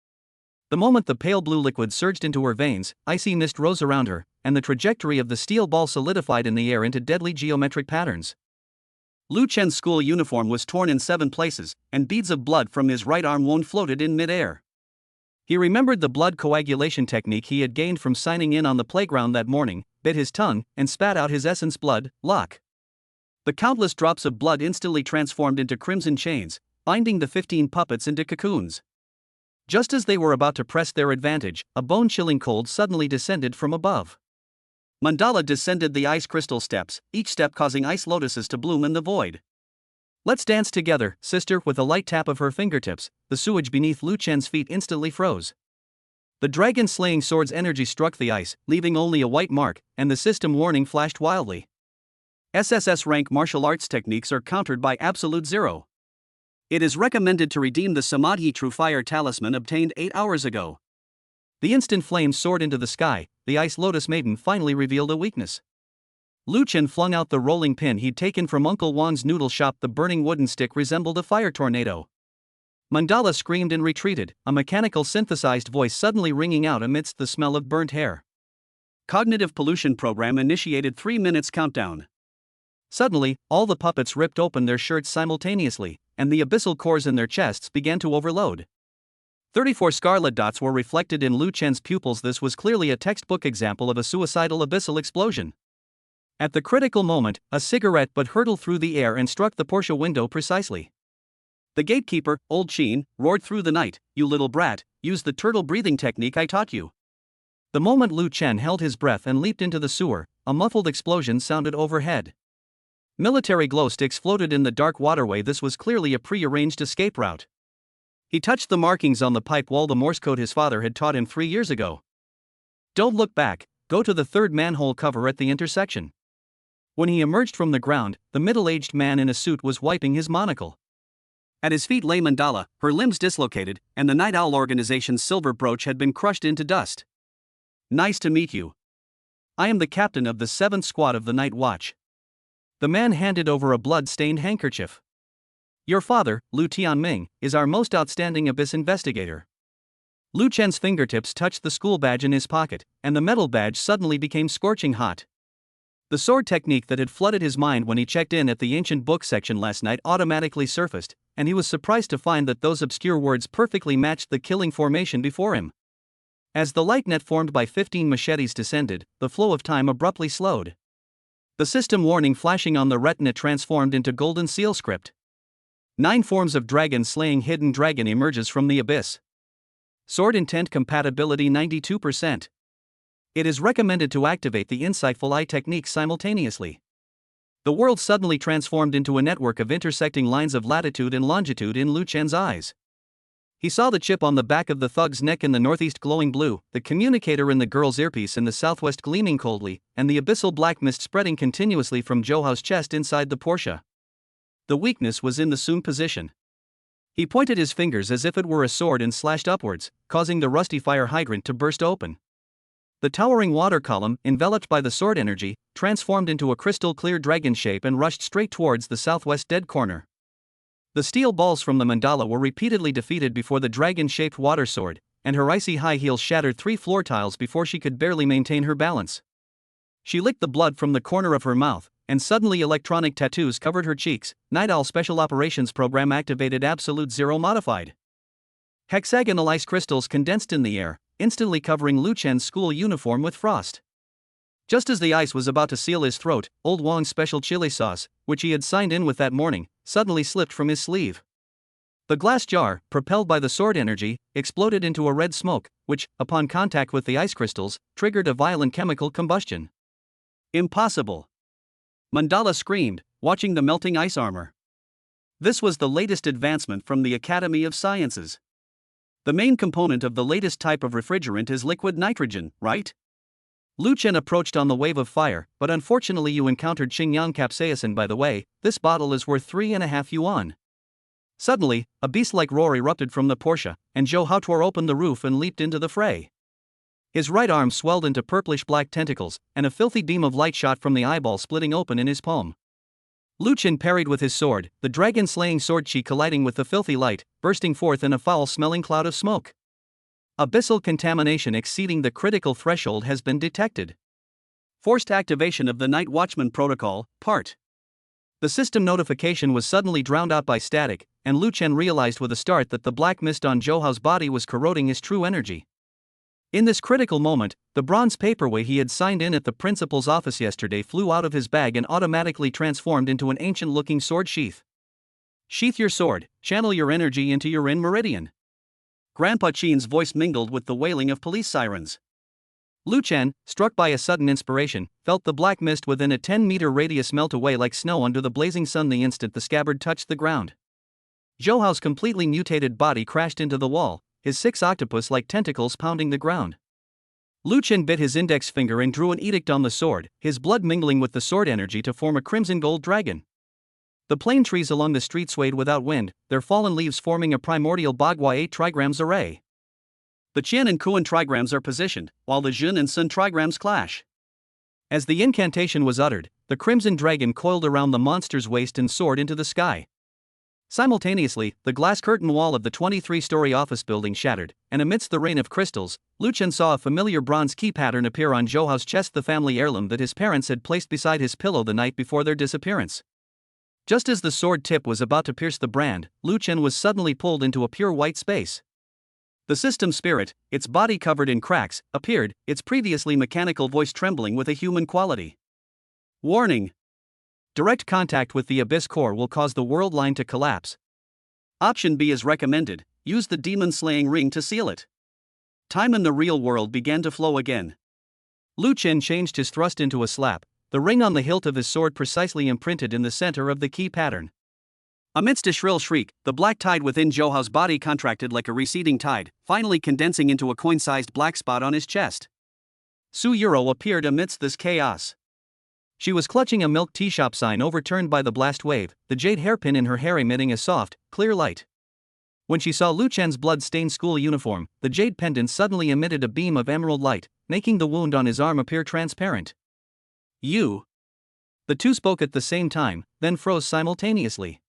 The moment the pale blue liquid surged into her veins, icy mist rose around her, and the trajectory of the steel ball solidified in the air into deadly geometric patterns. Lu Chen's school uniform was torn in 7 places, and beads of blood from his right arm wound floated in mid-air. He remembered the blood coagulation technique he had gained from signing in on the playground that morning, bit his tongue, and spat out his essence blood, lock. The countless drops of blood instantly transformed into crimson chains, binding the 15 puppets into cocoons. Just as they were about to press their advantage, a bone-chilling cold suddenly descended from above. Mandala descended the ice crystal steps, each step causing ice lotuses to bloom in the void. Let's dance together, sister. With a light tap of her fingertips, the sewage beneath Lu Chen's feet instantly froze. The dragon-slaying sword's energy struck the ice, leaving only a white mark, and the system warning flashed wildly. SSS rank martial arts techniques are countered by absolute zero. It is recommended to redeem the Samadhi True Fire talisman obtained 8 hours ago. The instant flames soared into the sky. The Ice Lotus Maiden finally revealed a weakness. Lu Chen flung out the rolling pin he'd taken from Uncle Wang's noodle shop. The burning wooden stick resembled a fire tornado. Mandala screamed and retreated, a mechanical synthesized voice suddenly ringing out amidst the smell of burnt hair. Cognitive pollution program initiated 3 minutes countdown. Suddenly, all the puppets ripped open their shirts simultaneously, and the abyssal cores in their chests began to overload. 34 scarlet dots were reflected in Lu Chen's pupils. This was clearly a textbook example of a suicidal abyssal explosion. At the critical moment, a cigarette butt hurtled through the air and struck the Porsche window precisely. The gatekeeper, Old Sheen, roared through the night, "You little brat, use the turtle breathing technique I taught you." The moment Lu Chen held his breath and leaped into the sewer, a muffled explosion sounded overhead. Military glow sticks floated in the dark waterway. This was clearly a pre-arranged escape route. He touched the markings on the pipe wall, the Morse code his father had taught him 3 years ago. Don't look back, go to the 3rd manhole cover at the intersection. When he emerged from the ground, the middle-aged man in a suit was wiping his monocle. At his feet lay Mandala, her limbs dislocated, and the Night Owl organization's silver brooch had been crushed into dust. "Nice to meet you. I am the captain of the 7th Squad of the Night Watch." The man handed over a blood-stained handkerchief. "Your father, Lu Tianming, is our most outstanding abyss investigator." Lu Chen's fingertips touched the school badge in his pocket, and the metal badge suddenly became scorching hot. The sword technique that had flooded his mind when he checked in at the ancient book section last night automatically surfaced, and he was surprised to find that those obscure words perfectly matched the killing formation before him. As the light net formed by 15 machetes descended, the flow of time abruptly slowed. The system warning flashing on the retina transformed into golden seal script. 9 forms of dragon slaying hidden dragon emerges from the abyss. Sword intent compatibility 92%. It is recommended to activate the insightful eye technique simultaneously. The world suddenly transformed into a network of intersecting lines of latitude and longitude in Lu Chen's eyes. He saw the chip on the back of the thug's neck in the northeast glowing blue, the communicator in the girl's earpiece in the southwest gleaming coldly, and the abyssal black mist spreading continuously from Zhouhao's chest inside the Porsche. The weakness was in the Sun position. He pointed his fingers as if it were a sword and slashed upwards, causing the rusty fire hydrant to burst open. The towering water column, enveloped by the sword energy, transformed into a crystal-clear dragon shape and rushed straight towards the southwest dead corner. The steel balls from the mandala were repeatedly defeated before the dragon-shaped water sword, and her icy high heels shattered 3 floor tiles before she could barely maintain her balance. She licked the blood from the corner of her mouth, and suddenly electronic tattoos covered her cheeks. Night Owl Special Operations Program activated Absolute Zero modified. Hexagonal ice crystals condensed in the air, instantly covering Lu Chen's school uniform with frost. Just as the ice was about to seal his throat, Old Wong's special chili sauce, which he had signed in with that morning, suddenly slipped from his sleeve. The glass jar, propelled by the sword energy, exploded into a red smoke, which, upon contact with the ice crystals, triggered a violent chemical combustion. "Impossible!" Mandala screamed, watching the melting ice armor. This was the latest advancement from the Academy of Sciences. The main component of the latest type of refrigerant is liquid nitrogen, right? Lu Chen approached on the wave of fire, but unfortunately you encountered Xingyang capsaicin. By the way, this bottle is worth 3.5 yuan. Suddenly, a beast-like roar erupted from the Porsche, and Zhou Hao tore open the roof and leaped into the fray. His right arm swelled into purplish-black tentacles, and a filthy beam of light shot from the eyeball splitting open in his palm. Lu Chen parried with his sword, the dragon-slaying sword chi colliding with the filthy light, bursting forth in a foul-smelling cloud of smoke. Abyssal contamination exceeding the critical threshold has been detected. Forced activation of the Night Watchman Protocol, Part. The system notification was suddenly drowned out by static, and Lu Chen realized with a start that the black mist on Zhouhao's body was corroding his true energy. In this critical moment, the bronze paperweight he had signed in at the principal's office yesterday flew out of his bag and automatically transformed into an ancient-looking sword sheath. "Sheath your sword, channel your energy into your in-meridian." Grandpa Chin's voice mingled with the wailing of police sirens. Lu Chen, struck by a sudden inspiration, felt the black mist within a 10-meter radius melt away like snow under the blazing sun the instant the scabbard touched the ground. Zhouhao's completely mutated body crashed into the wall, his 6 octopus-like tentacles pounding the ground. Lu Chen bit his index finger and drew an edict on the sword, his blood mingling with the sword energy to form a crimson-gold dragon. The plane trees along the street swayed without wind, their fallen leaves forming a primordial Bagua 8 trigrams array. The Qian and Kuan trigrams are positioned, while the Jun and Sun trigrams clash. As the incantation was uttered, the crimson dragon coiled around the monster's waist and soared into the sky. Simultaneously, the glass curtain wall of the 23-story office building shattered, and amidst the rain of crystals, Lu Chen saw a familiar bronze key pattern appear on Zhouhao's chest, the family heirloom that his parents had placed beside his pillow the night before their disappearance. Just as the sword tip was about to pierce the brand, Lu Chen was suddenly pulled into a pure white space. The system spirit, its body covered in cracks, appeared, its previously mechanical voice trembling with a human quality. "Warning! Direct contact with the abyss core will cause the world line to collapse. Option B is recommended, use the demon-slaying ring to seal it." Time in the real world began to flow again. Lu Chen changed his thrust into a slap, the ring on the hilt of his sword precisely imprinted in the center of the key pattern. Amidst a shrill shriek, the black tide within Zhouhao's body contracted like a receding tide, finally condensing into a coin-sized black spot on his chest. Su Yuro appeared amidst this chaos. She was clutching a milk tea shop sign overturned by the blast wave, the jade hairpin in her hair emitting a soft, clear light. When she saw Lu Chen's blood-stained school uniform, the jade pendant suddenly emitted a beam of emerald light, making the wound on his arm appear transparent. "You." The two spoke at the same time, then froze simultaneously.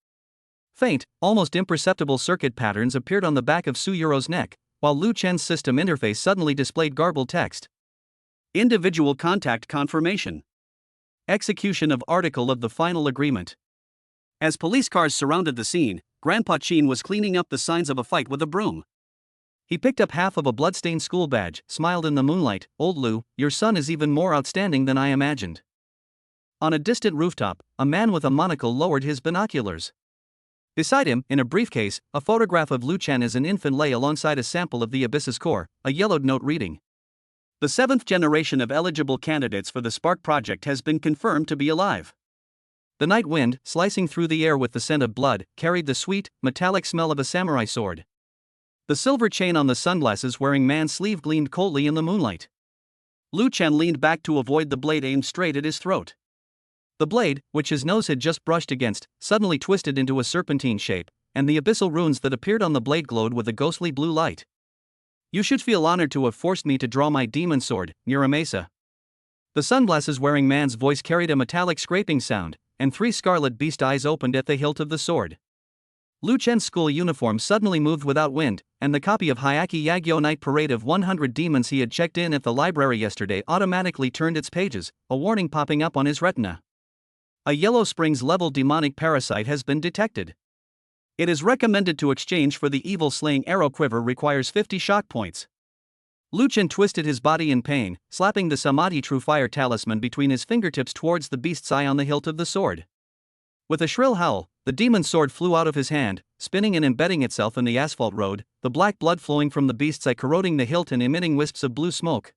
Faint, almost imperceptible circuit patterns appeared on the back of Su Yuro's neck, while Lu Chen's system interface suddenly displayed garbled text. Individual contact confirmation. Execution of article of the final agreement. As police cars surrounded the scene, Grandpa Chin was cleaning up the signs of a fight with a broom. He picked up half of a bloodstained school badge, smiled in the moonlight. "Old Lu, your son is even more outstanding than I imagined." On a distant rooftop, a man with a monocle lowered his binoculars. Beside him, in a briefcase, a photograph of Lu Chen as an infant lay alongside a sample of the abyss's core, a yellowed note reading, "The 7th generation of eligible candidates for the Spark project has been confirmed to be alive." The night wind, slicing through the air with the scent of blood, carried the sweet, metallic smell of a samurai sword. The silver chain on the sunglasses-wearing man's sleeve gleamed coldly in the moonlight. Lu Chen leaned back to avoid the blade aimed straight at his throat. The blade, which his nose had just brushed against, suddenly twisted into a serpentine shape, and the abyssal runes that appeared on the blade glowed with a ghostly blue light. "You should feel honored to have forced me to draw my demon sword, Muramasa." The sunglasses-wearing man's voice carried a metallic scraping sound, and 3 scarlet beast eyes opened at the hilt of the sword. Lu Chen's school uniform suddenly moved without wind, and the copy of Hyaki Yagyo Night Parade of 100 Demons he had checked in at the library yesterday automatically turned its pages, a warning popping up on his retina. "A Yellow Springs-level demonic parasite has been detected. It is recommended to exchange for the evil-slaying arrow quiver requires 50 shock points." Lu Chen twisted his body in pain, slapping the Samadhi True Fire talisman between his fingertips towards the beast's eye on the hilt of the sword. With a shrill howl, the demon's sword flew out of his hand, spinning and embedding itself in the asphalt road, the black blood flowing from the beast's eye corroding the hilt and emitting wisps of blue smoke.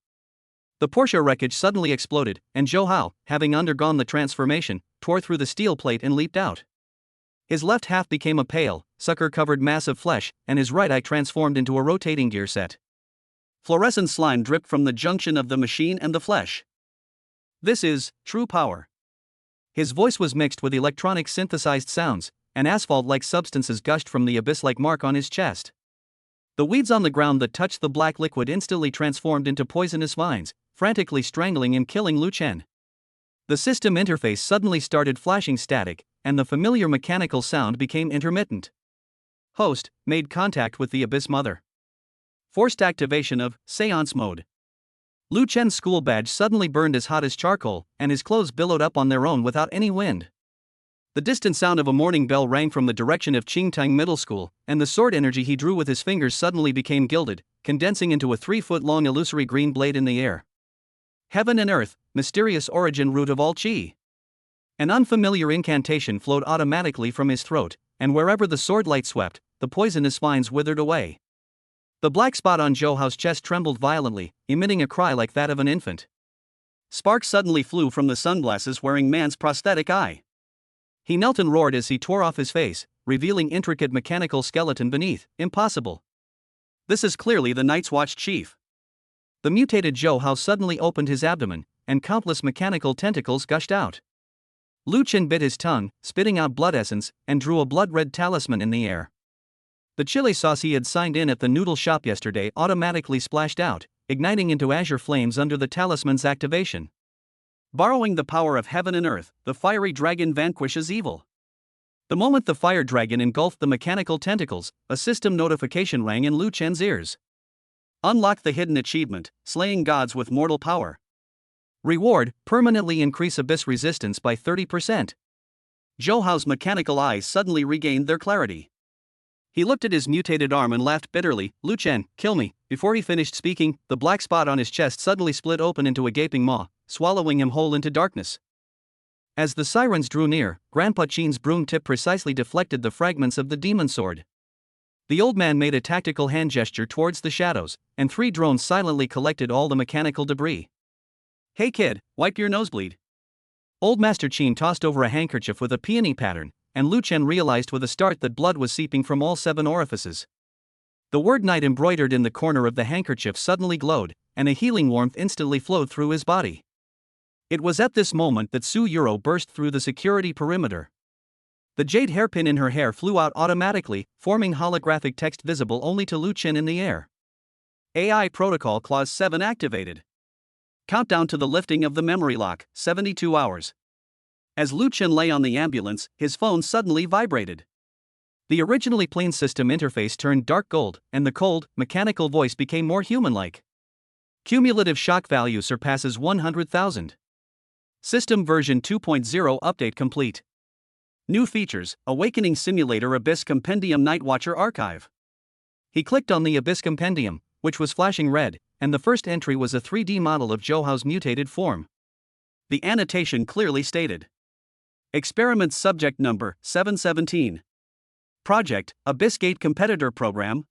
The Porsche wreckage suddenly exploded, and Zhou Hao, having undergone the transformation, tore through the steel plate and leaped out. His left half became a pale, sucker-covered mass of flesh, and his right eye transformed into a rotating gear set. Fluorescent slime dripped from the junction of the machine and the flesh. "This is true power." His voice was mixed with electronic synthesized sounds, and asphalt-like substances gushed from the abyss-like mark on his chest. The weeds on the ground that touched the black liquid instantly transformed into poisonous vines, frantically strangling and killing Lu Chen. The system interface suddenly started flashing static, and the familiar mechanical sound became intermittent. Host made contact with the Abyss Mother. Forced activation of Seance Mode. Lu Chen's school badge suddenly burned as hot as charcoal, and his clothes billowed up on their own without any wind. The distant sound of a morning bell rang from the direction of Qingtang Middle School, and the sword energy he drew with his fingers suddenly became gilded, condensing into a 3-foot-long illusory green blade in the air. Heaven and earth, mysterious origin root of all qi. An unfamiliar incantation flowed automatically from his throat, and wherever the sword light swept, the poisonous vines withered away. The black spot on Zhou Hao's chest trembled violently, emitting a cry like that of an infant. Sparks suddenly flew from the sunglasses-wearing man's prosthetic eye. He knelt and roared as he tore off his face, revealing intricate mechanical skeleton beneath. "Impossible. This is clearly the Night's Watch chief." The mutated Zhou Hao suddenly opened his abdomen, and countless mechanical tentacles gushed out. Lu Chen bit his tongue, spitting out blood essence, and drew a blood-red talisman in the air. The chili sauce he had signed in at the noodle shop yesterday automatically splashed out, igniting into azure flames under the talisman's activation. Borrowing the power of heaven and earth, the fiery dragon vanquishes evil. The moment the fire dragon engulfed the mechanical tentacles, a system notification rang in Lu Chen's ears. Unlock the hidden achievement, slaying gods with mortal power. Reward, permanently increase abyss resistance by 30%. Zhou Hao's mechanical eyes suddenly regained their clarity. He looked at his mutated arm and laughed bitterly. "Lu Chen, kill me." Before he finished speaking, the black spot on his chest suddenly split open into a gaping maw, swallowing him whole into darkness. As the sirens drew near, Grandpa Chin's broom tip precisely deflected the fragments of the demon sword. The old man made a tactical hand gesture towards the shadows, and 3 drones silently collected all the mechanical debris. "Hey kid, wipe your nosebleed." Old Master Qin tossed over a handkerchief with a peony pattern, and Lu Chen realized with a start that blood was seeping from all 7 orifices. The word night embroidered in the corner of the handkerchief suddenly glowed, and a healing warmth instantly flowed through his body. It was at this moment that Su Yuro burst through the security perimeter. The jade hairpin in her hair flew out automatically, forming holographic text visible only to Lu Chen in the air. AI Protocol Clause 7 activated. Countdown to the lifting of the memory lock, 72 hours. As Lu Chen lay on the ambulance, his phone suddenly vibrated. The originally plain system interface turned dark gold, and the cold, mechanical voice became more human-like. Cumulative shock value surpasses 100,000. System version 2.0 update complete. New features: Awakening Simulator Abyss Compendium Nightwatcher Archive. He clicked on the Abyss Compendium, which was flashing red, and the first entry was a 3D model of Zhouhao's mutated form. The annotation clearly stated: Experiment Subject Number 717. Project Abyss Gate Competitor Program.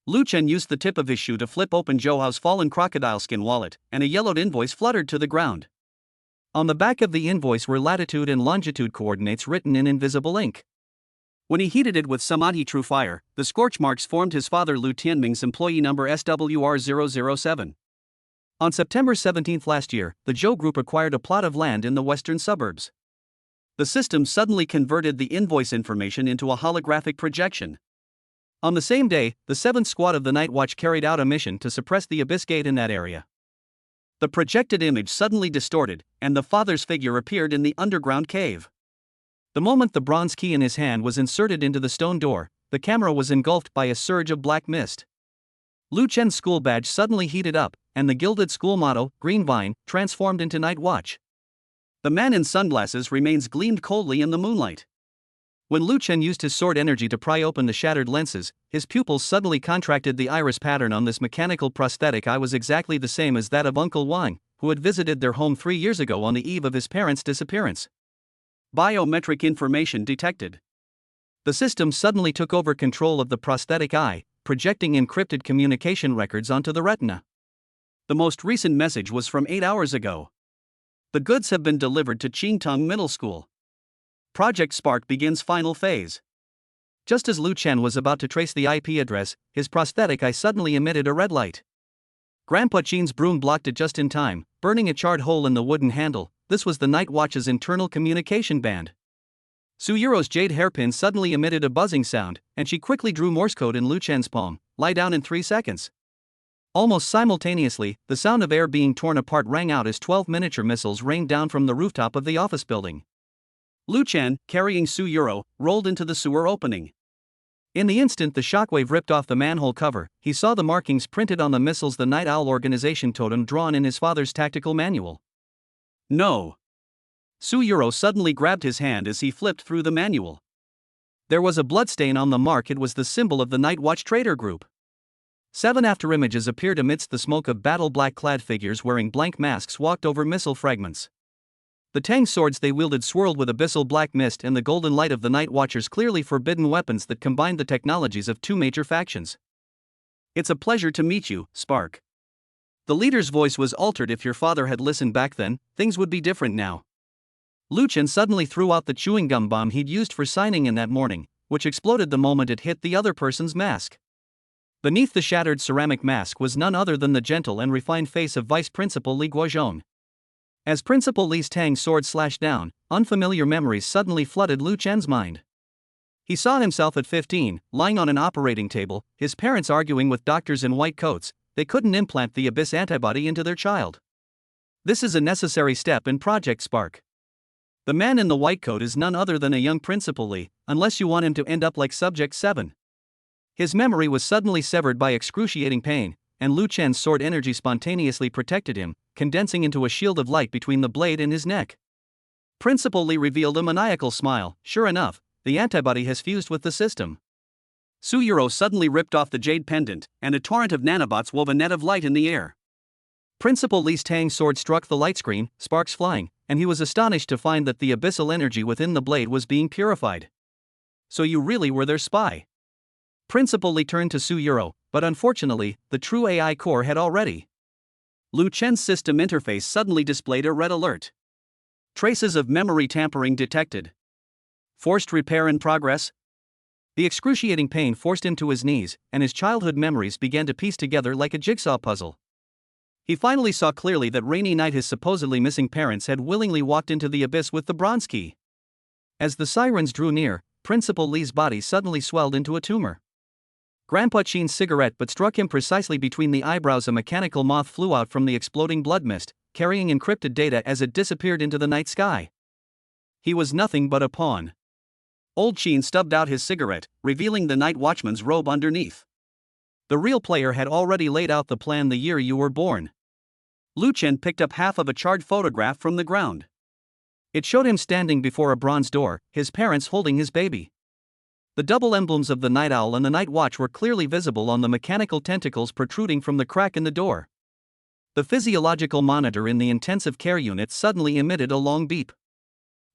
Lu Chen used the tip of his shoe to flip open Zhouhao's fallen crocodile skin wallet, and a yellowed invoice fluttered to the ground. On the back of the invoice were latitude and longitude coordinates written in invisible ink. When he heated it with some anti-true fire, the scorch marks formed his father Lu Tianming's employee number SWR007. On September 17 last year, the Zhou Group acquired a plot of land in the western suburbs. The system suddenly converted the invoice information into a holographic projection. On the same day, the 7th Squad of the Night Watch carried out a mission to suppress the Abyss Gate in that area. The projected image suddenly distorted, and the father's figure appeared in the underground cave. The moment the bronze key in his hand was inserted into the stone door, the camera was engulfed by a surge of black mist. Lu Chen's school badge suddenly heated up, and the gilded school motto, Green Vine, transformed into Night Watch. The man in sunglasses remains gleamed coldly in the moonlight. When Lu Chen used his sword energy to pry open the shattered lenses, his pupils suddenly contracted. The iris pattern on this mechanical prosthetic eye was exactly the same as that of Uncle Wang, who had visited their home 3 years ago on the eve of his parents' disappearance. Biometric information detected. The system suddenly took over control of the prosthetic eye, projecting encrypted communication records onto the retina. The most recent message was from 8 hours ago. The goods have been delivered to Qingtong Middle School. Project Spark begins final phase. Just as Lu Chen was about to trace the IP address, his prosthetic eye suddenly emitted a red light. Grandpa Qin's broom blocked it just in time, burning a charred hole in the wooden handle. This was the Night Watch's internal communication band. Su Yuro's jade hairpin suddenly emitted a buzzing sound, and she quickly drew Morse code in Lu Chen's palm: lie down in 3 seconds. Almost simultaneously, the sound of air being torn apart rang out as 12 miniature missiles rained down from the rooftop of the office building. Lu Chen, carrying Su Yuro, rolled into the sewer opening. In the instant the shockwave ripped off the manhole cover, he saw the markings printed on the missiles, the Night Owl organization totem drawn in his father's tactical manual. No! Su Yuro suddenly grabbed his hand as he flipped through the manual. There was a bloodstain on the mark. It was the symbol of the Night Watch Trader Group. 7 afterimages appeared amidst the smoke of battle. Black-clad figures wearing blank masks walked over missile fragments. The Tang swords they wielded swirled with abyssal black mist and the golden light of the Night Watchers, clearly forbidden weapons that combined the technologies of 2 major factions. It's a pleasure to meet you, Spark. The leader's voice was altered. If your father had listened back then, things would be different now. Lu Chen suddenly threw out the chewing gum bomb he'd used for signing in that morning, which exploded the moment it hit the other person's mask. Beneath the shattered ceramic mask was none other than the gentle and refined face of Vice Principal Li Guozhong. As Principal Li's Tang sword slashed down, unfamiliar memories suddenly flooded Lu Chen's mind. He saw himself at 15, lying on an operating table, his parents arguing with doctors in white coats. They couldn't implant the Abyss antibody into their child. This is a necessary step in Project Spark. The man in the white coat is none other than a young Principal Li, unless you want him to end up like Subject 7. His memory was suddenly severed by excruciating pain, and Lu Chen's sword energy spontaneously protected him, condensing into a shield of light between the blade and his neck. Principal Li revealed a maniacal smile. Sure enough, the antibody has fused with the system. Su Yuro suddenly ripped off the jade pendant, and a torrent of nanobots wove a net of light in the air. Principal Li's Tang sword struck the light screen, sparks flying, and he was astonished to find that the abyssal energy within the blade was being purified. So you really were their spy? Principal Li turned to Su Yuro, but unfortunately, the true AI core had already. Lu Chen's system interface suddenly displayed a red alert. Traces of memory tampering detected. Forced repair in progress? The excruciating pain forced him to his knees, and his childhood memories began to piece together like a jigsaw puzzle. He finally saw clearly that rainy night his supposedly missing parents had willingly walked into the abyss with the bronze key. As the sirens drew near, Principal Lee's body suddenly swelled into a tumor. Grandpa Chin's cigarette butt struck him precisely between the eyebrows. A mechanical moth flew out from the exploding blood mist, carrying encrypted data as it disappeared into the night sky. He was nothing but a pawn. Old Chin stubbed out his cigarette, revealing the night watchman's robe underneath. The real player had already laid out the plan the year you were born. Lu Chen picked up half of a charred photograph from the ground. It showed him standing before a bronze door, his parents holding his baby. The double emblems of the night owl and the night watch were clearly visible on the mechanical tentacles protruding from the crack in the door. The physiological monitor in the intensive care unit suddenly emitted a long beep.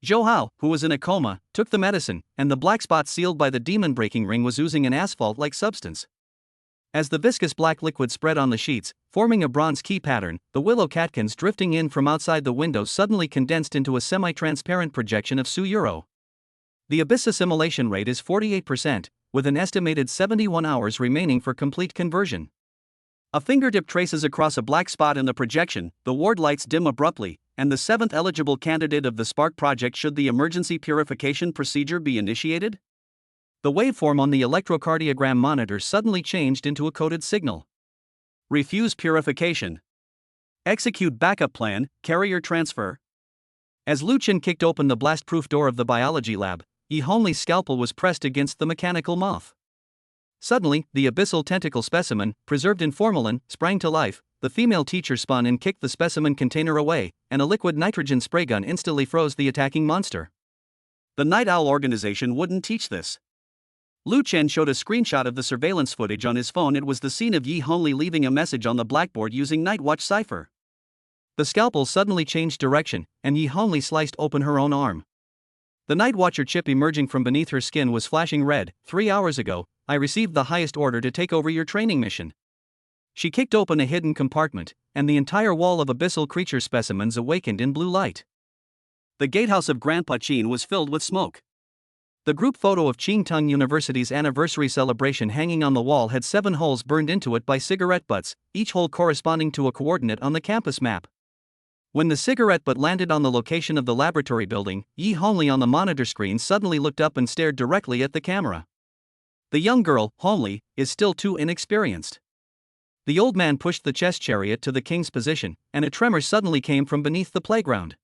Zhou Hao, who was in a coma, took the medicine, and the black spot sealed by the demon breaking ring was oozing an asphalt-like substance. As the viscous black liquid spread on the sheets, forming a bronze key pattern, the willow catkins drifting in from outside the window suddenly condensed into a semi-transparent projection of Su Euro. The abyss assimilation rate is 48%, with an estimated 71 hours remaining for complete conversion. A fingertip traces across a black spot in the projection, the ward lights dim abruptly, and the seventh eligible candidate of the Spark project should the emergency purification procedure be initiated? The waveform on the electrocardiogram monitor suddenly changed into a coded signal. Refuse purification. Execute backup plan, carrier transfer. As Lu Chen kicked open the blast-proof door of the biology lab, Yi Hongli's scalpel was pressed against the mechanical moth. Suddenly, the abyssal tentacle specimen, preserved in formalin, sprang to life. The female teacher spun and kicked the specimen container away, and a liquid nitrogen spray gun instantly froze the attacking monster. The Night Owl organization wouldn't teach this. Lu Chen showed a screenshot of the surveillance footage on his phone. It was the scene of Yi Hongli leaving a message on the blackboard using Night Watch cipher. The scalpel suddenly changed direction, and Yi Hongli sliced open her own arm. The Night Watcher chip emerging from beneath her skin was flashing red. 3 hours ago, I received the highest order to take over your training mission. She kicked open a hidden compartment, and the entire wall of abyssal creature specimens awakened in blue light. The gatehouse of Grandpa Chin was filled with smoke. The group photo of Qingtung University's anniversary celebration hanging on the wall had 7 holes burned into it by cigarette butts, each hole corresponding to a coordinate on the campus map. When the cigarette butt landed on the location of the laboratory building, Yi Hongli on the monitor screen suddenly looked up and stared directly at the camera. The young girl, Hongli, is still too inexperienced. The old man pushed the chess chariot to the king's position, and a tremor suddenly came from beneath the playground.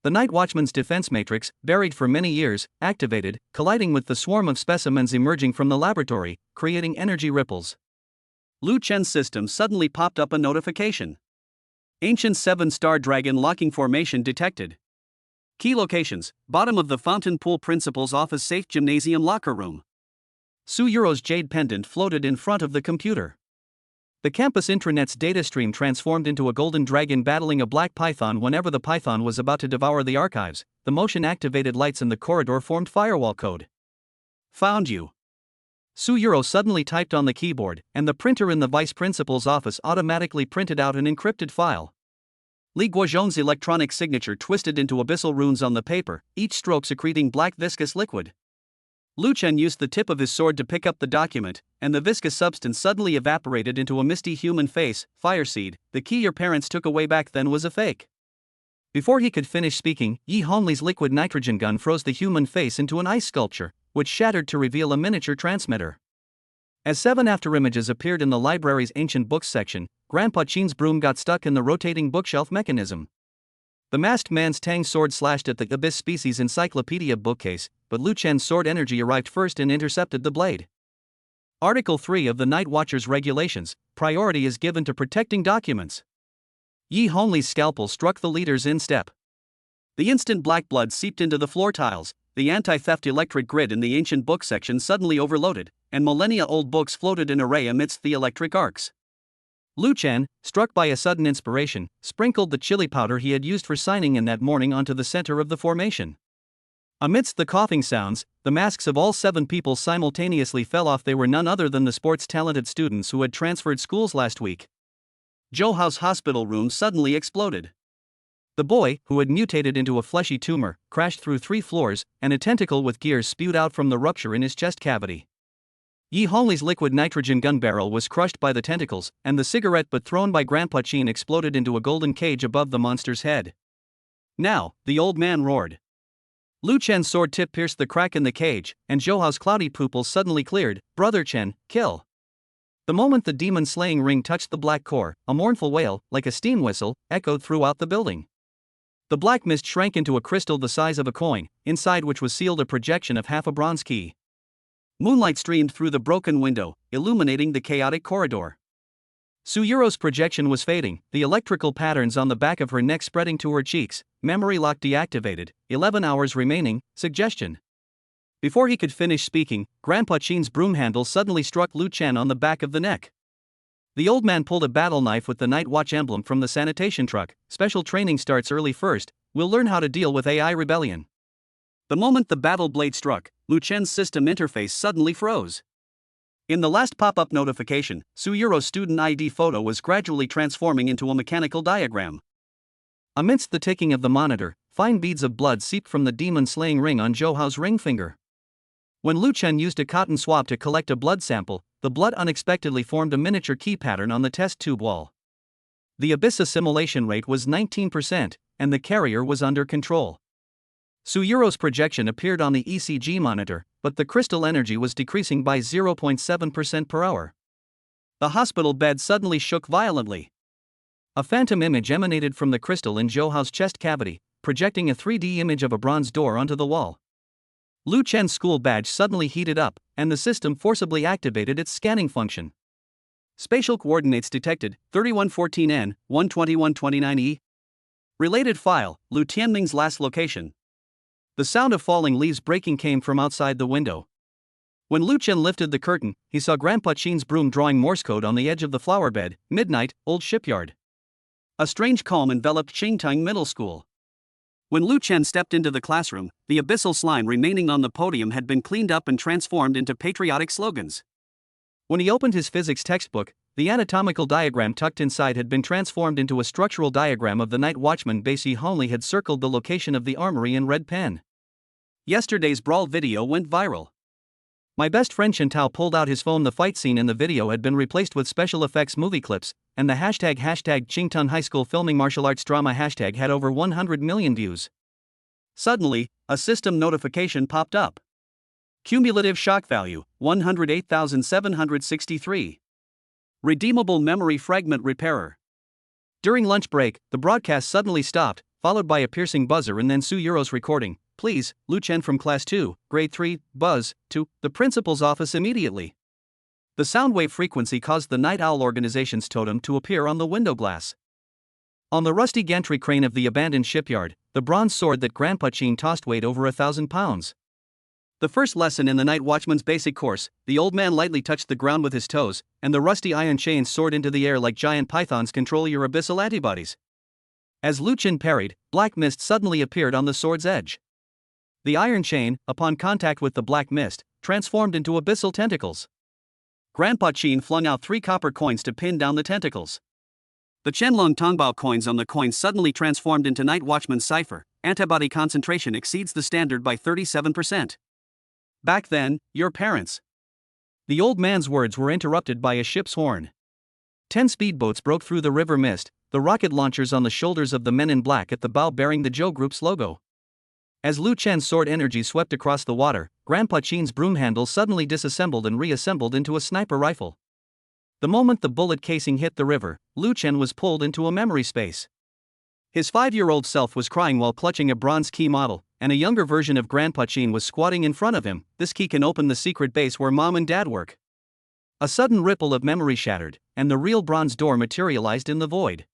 The night watchman's defense matrix, buried for many years, activated, colliding with the swarm of specimens emerging from the laboratory, creating energy ripples. Lu Chen's system suddenly popped up a notification. Ancient 7-star dragon locking formation detected. Key locations: bottom of the fountain pool, principal's office, safe, gymnasium, locker room. Su Euro's jade pendant floated in front of the computer. The campus intranet's data stream transformed into a golden dragon battling a black python. Whenever the python was about to devour the archives, the motion-activated lights in the corridor formed firewall code. Found you. Su Euro suddenly typed on the keyboard, and the printer in the vice principal's office automatically printed out an encrypted file. Li Guozhong's electronic signature twisted into abyssal runes on the paper, each stroke secreting black viscous liquid. Lu Chen used the tip of his sword to pick up the document, and the viscous substance suddenly evaporated into a misty human face. Fireseed, the key your parents took away back then was a fake. Before he could finish speaking, Yi Hongli's liquid nitrogen gun froze the human face into an ice sculpture, which shattered to reveal a miniature transmitter. As 7 afterimages appeared in the library's ancient books section, Grandpa Chin's broom got stuck in the rotating bookshelf mechanism. The masked man's tang sword slashed at the Abyss Species Encyclopedia bookcase, but Lu Chen's sword energy arrived first and intercepted the blade. Article 3 of the Night Watcher's regulations: priority is given to protecting documents. Yi Hongli's scalpel struck the leader's instep. The instant black blood seeped into the floor tiles. The anti-theft electric grid in the ancient book section suddenly overloaded, and millennia-old books floated in array amidst the electric arcs. Lu Chen, struck by a sudden inspiration, sprinkled the chili powder he had used for signing in that morning onto the center of the formation. Amidst the coughing sounds, the masks of all 7 people simultaneously fell off. They were none other than the sports-talented students who had transferred schools last week. Zhou Hao's hospital room suddenly exploded. The boy, who had mutated into a fleshy tumor, crashed through 3 floors, and a tentacle with gears spewed out from the rupture in his chest cavity. Yi Honglei's liquid nitrogen gun barrel was crushed by the tentacles, and the cigarette butt thrown by Grandpa Chin exploded into a golden cage above the monster's head. Now, the old man roared. Lu Chen's sword tip pierced the crack in the cage, and Zhouhao's cloudy pupils suddenly cleared. Brother Chen, kill! The moment the demon-slaying ring touched the black core, a mournful wail, like a steam whistle, echoed throughout the building. The black mist shrank into a crystal the size of a coin, inside which was sealed a projection of half a bronze key. Moonlight streamed through the broken window, illuminating the chaotic corridor. Suyuro's projection was fading, the electrical patterns on the back of her neck spreading to her cheeks. Memory lock deactivated, 11 hours remaining, suggestion. Before he could finish speaking, Grandpa Chin's broom handle suddenly struck Lu Chen on the back of the neck. The old man pulled a battle knife with the Night Watch emblem from the sanitation truck. Special training starts early first, we'll learn how to deal with AI rebellion. The moment the battle blade struck, Lu Chen's system interface suddenly froze. In the last pop-up notification, Suyuro's student ID photo was gradually transforming into a mechanical diagram. Amidst the ticking of the monitor, fine beads of blood seeped from the demon-slaying ring on Zhouhao's ring finger. When Lu Chen used a cotton swab to collect a blood sample, the blood unexpectedly formed a miniature key pattern on the test tube wall. The abyss assimilation rate was 19%, and the carrier was under control. Suyuro's projection appeared on the ECG monitor, but the crystal energy was decreasing by 0.7% per hour. The hospital bed suddenly shook violently. A phantom image emanated from the crystal in Zhouhao's chest cavity, projecting a 3D image of a bronze door onto the wall. Lu Chen's school badge suddenly heated up, and the system forcibly activated its scanning function. Spatial coordinates detected, 3114N, 12129E. Related file, Lu Tianming's last location. The sound of falling leaves breaking came from outside the window. When Lu Chen lifted the curtain, he saw Grandpa Chin's broom drawing Morse code on the edge of the flower bed. Midnight, old shipyard. A strange calm enveloped Qingtang Middle School. When Lu Chen stepped into the classroom, the abyssal slime remaining on the podium had been cleaned up and transformed into patriotic slogans. When he opened his physics textbook, the anatomical diagram tucked inside had been transformed into a structural diagram of the night watchman base. Yi Honglei had circled the location of the armory in red pen. Yesterday's brawl video went viral. My best friend Chantao pulled out his phone. The fight scene in the video had been replaced with special effects movie clips, and the hashtag Qingtun High School Filming Martial Arts Drama hashtag had over 100 million views. Suddenly, a system notification popped up. Cumulative shock value, 108,763. Redeemable memory fragment repairer. During lunch break, the broadcast suddenly stopped, followed by a piercing buzzer and then Suyuro's recording. Please, Lu Chen from Class 2, Grade 3, buzz, to the principal's office immediately. The sound wave frequency caused the Night Owl organization's totem to appear on the window glass. On the rusty gantry crane of the abandoned shipyard, the bronze sword that Grandpa Chin tossed weighed over 1,000 pounds. The first lesson in the night watchman's basic course, the old man lightly touched the ground with his toes, and the rusty iron chains soared into the air like giant pythons. Control your abyssal antibodies. As Lu Chen parried, black mist suddenly appeared on the sword's edge. The iron chain, upon contact with the black mist, transformed into abyssal tentacles. Grandpa Chin flung out 3 copper coins to pin down the tentacles. The Qianlong Tongbao coins on the coins suddenly transformed into Night Watchman's cipher. Antibody concentration exceeds the standard by 37%. Back then, your parents. The old man's words were interrupted by a ship's horn. 10 speedboats broke through the river mist, the rocket launchers on the shoulders of the men in black at the bow bearing the Zhou Group's logo. As Lu Chen's sword energy swept across the water, Grandpa Chin's broom handle suddenly disassembled and reassembled into a sniper rifle. The moment the bullet casing hit the river, Lu Chen was pulled into a memory space. His 5-year-old self was crying while clutching a bronze key model, and a younger version of Grandpa Chin was squatting in front of him. This key can open the secret base where Mom and Dad work. A sudden ripple of memory shattered, and the real bronze door materialized in the void.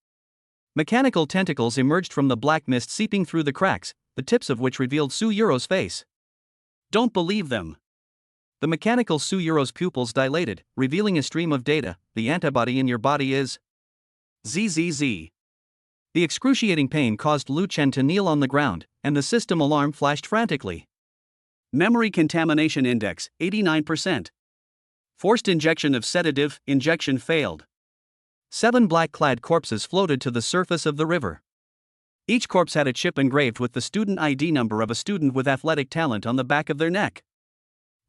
Mechanical tentacles emerged from the black mist seeping through the cracks, the tips of which revealed Suyuro's face. Don't believe them. The mechanical Suyuro's pupils dilated, revealing a stream of data. The antibody in your body is ZZZ. The excruciating pain caused Lu Chen to kneel on the ground, and the system alarm flashed frantically. Memory contamination index, 89%. Forced injection of sedative, injection failed. 7 black-clad corpses floated to the surface of the river. Each corpse had a chip engraved with the student ID number of a student with athletic talent on the back of their neck.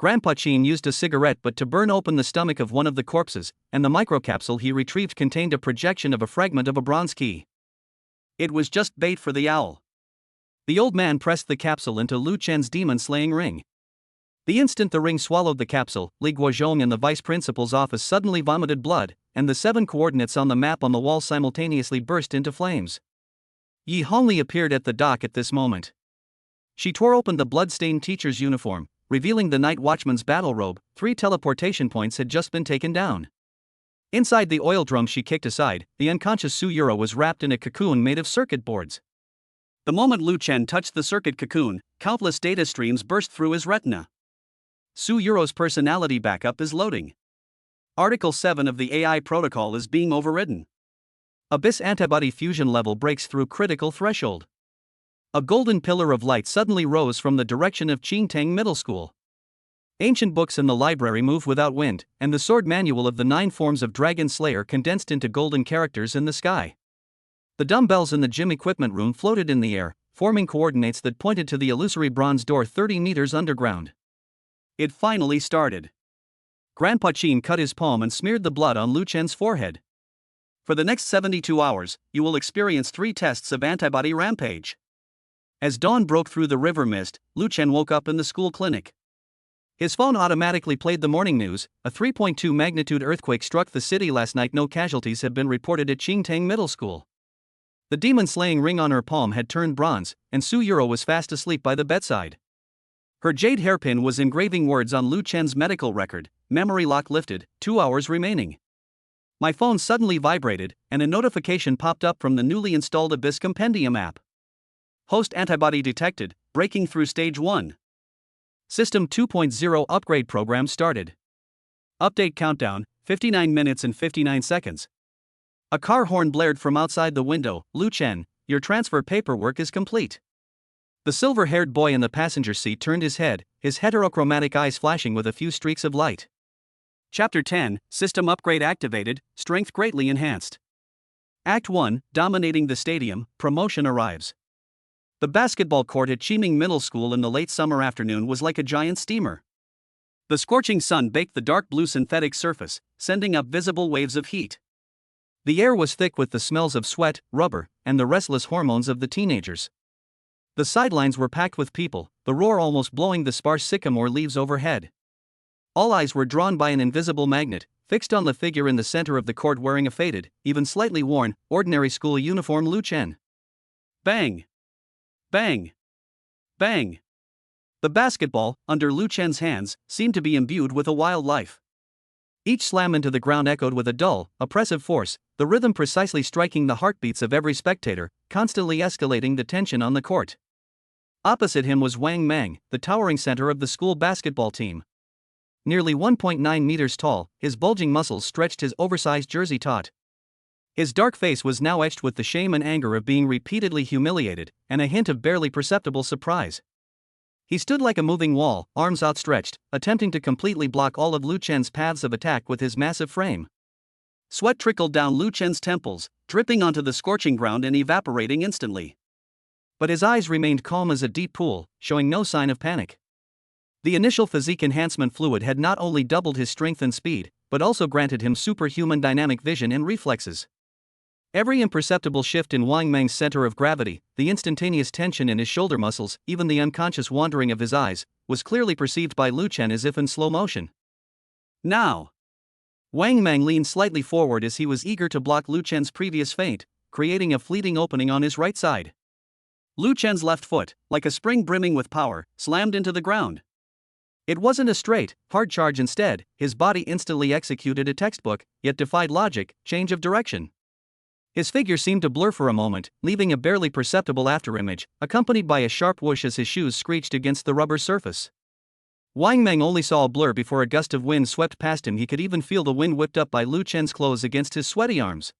Grandpa Chin used a cigarette butt to burn open the stomach of one of the corpses, and the microcapsule he retrieved contained a projection of a fragment of a bronze key. It was just bait for the owl. The old man pressed the capsule into Lu Chen's demon-slaying ring. The instant the ring swallowed the capsule, Li Guozhong and the vice principal's office suddenly vomited blood, and the 7 coordinates on the map on the wall simultaneously burst into flames. Yi Hongli appeared at the dock at this moment. She tore open the blood-stained teacher's uniform, revealing the night watchman's battle robe. 3 teleportation points had just been taken down. Inside the oil drum she kicked aside, the unconscious Su Yuro was wrapped in a cocoon made of circuit boards. The moment Lu Chen touched the circuit cocoon, countless data streams burst through his retina. Su Yuro's personality backup is loading. Article 7 of the AI protocol is being overridden. Abyss antibody fusion level breaks through critical threshold. A golden pillar of light suddenly rose from the direction of Qingtang Middle School. Ancient books in the library move without wind, and the sword manual of the 9 forms of Dragon Slayer condensed into golden characters in the sky. The dumbbells in the gym equipment room floated in the air, forming coordinates that pointed to the illusory bronze door 30 meters underground. It finally started. Grandpa Chin cut his palm and smeared the blood on Lu Chen's forehead. For the next 72 hours, you will experience 3 tests of antibody rampage. As dawn broke through the river mist, Lu Chen woke up in the school clinic. His phone automatically played the morning news. A 3.2 magnitude earthquake struck the city last night. No casualties have been reported at Qingtang Middle School. The demon-slaying ring on her palm had turned bronze, and Su Yuro was fast asleep by the bedside. Her jade hairpin was engraving words on Lu Chen's medical record. Memory lock lifted, 2 hours remaining. My phone suddenly vibrated, and a notification popped up from the newly installed Abyss Compendium app. Host antibody detected, breaking through stage 1. System 2.0 upgrade program started. Update countdown, 59 minutes and 59 seconds. A car horn blared from outside the window. Lu Chen, your transfer paperwork is complete. The silver-haired boy in the passenger seat turned his head, his heterochromatic eyes flashing with a few streaks of light. Chapter 10, System Upgrade activated, Strength greatly enhanced. Act 1, Dominating the Stadium, Promotion arrives. The basketball court at Qiming Middle School in the late summer afternoon was like a giant steamer. The scorching sun baked the dark blue synthetic surface, sending up visible waves of heat. The air was thick with the smells of sweat, rubber, and the restless hormones of the teenagers. The sidelines were packed with people, the roar almost blowing the sparse sycamore leaves overhead. All eyes were drawn by an invisible magnet, fixed on the figure in the center of the court wearing a faded, even slightly worn, ordinary school uniform. Lu Chen. Bang! Bang! Bang! The basketball, under Lu Chen's hands, seemed to be imbued with a wild life. Each slam into the ground echoed with a dull, oppressive force, the rhythm precisely striking the heartbeats of every spectator, constantly escalating the tension on the court. Opposite him was Wang Mang, the towering center of the school basketball team. Nearly 1.9 meters tall, his bulging muscles stretched his oversized jersey taut. His dark face was now etched with the shame and anger of being repeatedly humiliated, and a hint of barely perceptible surprise. He stood like a moving wall, arms outstretched, attempting to completely block all of Lu Chen's paths of attack with his massive frame. Sweat trickled down Lu Chen's temples, dripping onto the scorching ground and evaporating instantly. But his eyes remained calm as a deep pool, showing no sign of panic. The initial physique enhancement fluid had not only doubled his strength and speed, but also granted him superhuman dynamic vision and reflexes. Every imperceptible shift in Wang Mang's center of gravity, the instantaneous tension in his shoulder muscles, even the unconscious wandering of his eyes, was clearly perceived by Lu Chen as if in slow motion. Now! Wang Mang leaned slightly forward as he was eager to block Lu Chen's previous feint, creating a fleeting opening on his right side. Lu Chen's left foot, like a spring brimming with power, slammed into the ground. It wasn't a straight, hard charge. Instead, his body instantly executed a textbook, yet defied logic, change of direction. His figure seemed to blur for a moment, leaving a barely perceptible afterimage, accompanied by a sharp whoosh as his shoes screeched against the rubber surface. Wang Mang only saw a blur before a gust of wind swept past him. He could even feel the wind whipped up by Lu Chen's clothes against his sweaty arms.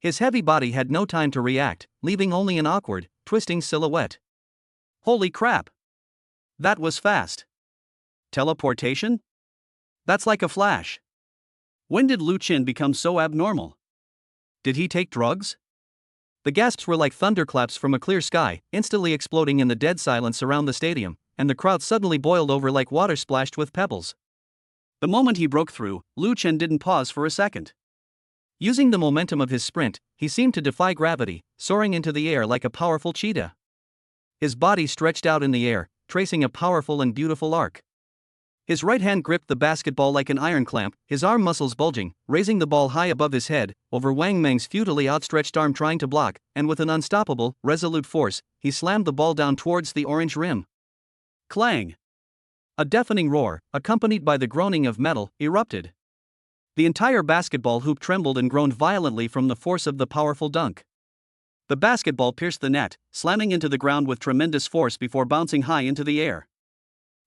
His heavy body had no time to react, leaving only an awkward, twisting silhouette. Holy crap! That was fast. Teleportation? That's like a flash. When did Lu Chen become so abnormal? Did he take drugs? The gasps were like thunderclaps from a clear sky, instantly exploding in the dead silence around the stadium, and the crowd suddenly boiled over like water splashed with pebbles. The moment he broke through, Lu Chen didn't pause for a second. Using the momentum of his sprint, he seemed to defy gravity, soaring into the air like a powerful cheetah. His body stretched out in the air, tracing a powerful and beautiful arc. His right hand gripped the basketball like an iron clamp, his arm muscles bulging, raising the ball high above his head, over Wang Meng's futilely outstretched arm trying to block, and with an unstoppable, resolute force, he slammed the ball down towards the orange rim. Clang! A deafening roar, accompanied by the groaning of metal, erupted. The entire basketball hoop trembled and groaned violently from the force of the powerful dunk. The basketball pierced the net, slamming into the ground with tremendous force before bouncing high into the air.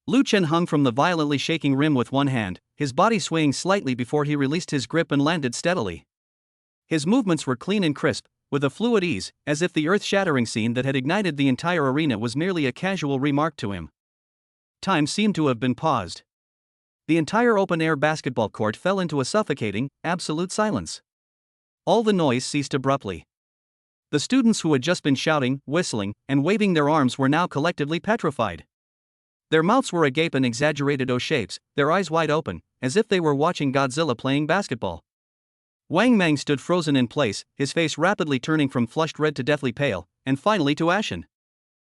Lu Chen hung from the violently shaking rim with one hand, his body swaying slightly before he released his grip and landed steadily. His movements were clean and crisp, with a fluid ease, as if the earth-shattering scene that had ignited the entire arena was merely a casual remark to him. Time seemed to have been paused. The entire open-air basketball court fell into a suffocating, absolute silence. All the noise ceased abruptly. The students who had just been shouting, whistling, and waving their arms were now collectively petrified. Their mouths were agape in exaggerated O shapes, their eyes wide open, as if they were watching Godzilla playing basketball. Wang Meng stood frozen in place, his face rapidly turning from flushed red to deathly pale, and finally to ashen.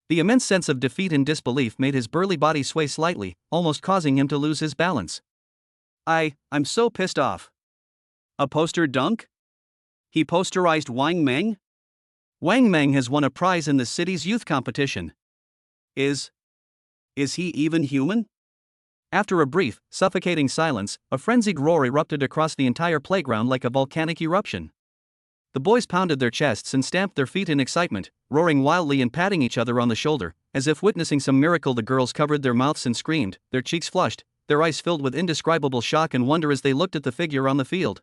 The immense sense of defeat and disbelief made his burly body sway slightly, almost causing him to lose his balance. I'm so pissed off. A poster dunk? He posterized Wang Meng? Wang Meng has won a prize in the city's youth competition. Is he even human? After a brief, suffocating silence, a frenzied roar erupted across the entire playground like a volcanic eruption. The boys pounded their chests and stamped their feet in excitement, roaring wildly and patting each other on the shoulder, as if witnessing some miracle. The girls covered their mouths and screamed, their cheeks flushed, their eyes filled with indescribable shock and wonder as they looked at the figure on the field.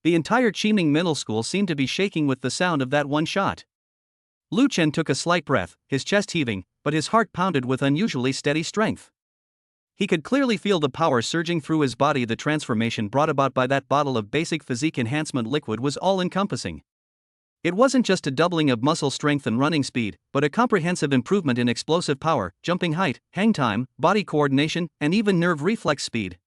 The entire Qiming Middle School seemed to be shaking with the sound of that one shot. Lu Chen took a slight breath, his chest heaving, but his heart pounded with unusually steady strength. He could clearly feel the power surging through his body. The transformation brought about by that bottle of basic physique enhancement liquid was all-encompassing. It wasn't just a doubling of muscle strength and running speed, but a comprehensive improvement in explosive power, jumping height, hang time, body coordination, and even nerve reflex speed.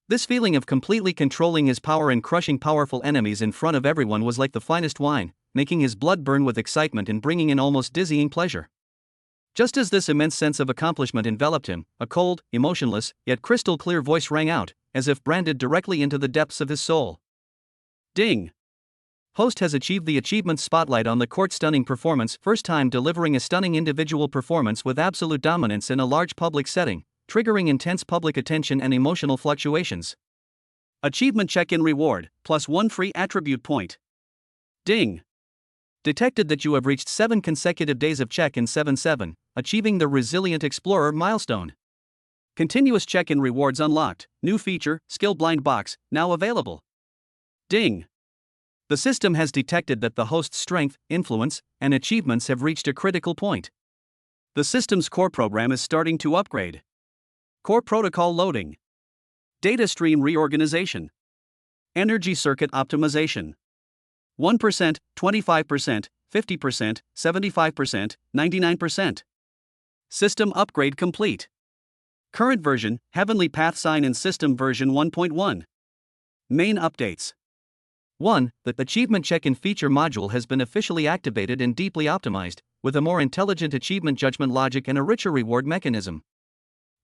This feeling of completely controlling his power and crushing powerful enemies in front of everyone was like the finest wine, making his blood burn with excitement and bringing in almost dizzying pleasure. Just as this immense sense of accomplishment enveloped him, a cold, emotionless, yet crystal-clear voice rang out, as if branded directly into the depths of his soul. Ding! Host has achieved the achievement spotlight on the court. Stunning performance, first time delivering a stunning individual performance with absolute dominance in a large public setting, triggering intense public attention and emotional fluctuations. Achievement check-in reward, plus 1 free attribute point. Ding! Detected that you have reached 7 consecutive days of check-in 7-7, achieving the Resilient Explorer milestone. Continuous check-in rewards unlocked, new feature, Skill Blind Box, now available. Ding! The system has detected that the host's strength, influence, and achievements have reached a critical point. The system's core program is starting to upgrade. Core protocol loading. Data stream reorganization. Energy circuit optimization. 1%, 25%, 50%, 75%, 99%. System upgrade complete. Current version, Heavenly Path Sign and System version 1.1. Main updates. 1. The Achievement Check-in feature module has been officially activated and deeply optimized, with a more intelligent achievement judgment logic and a richer reward mechanism.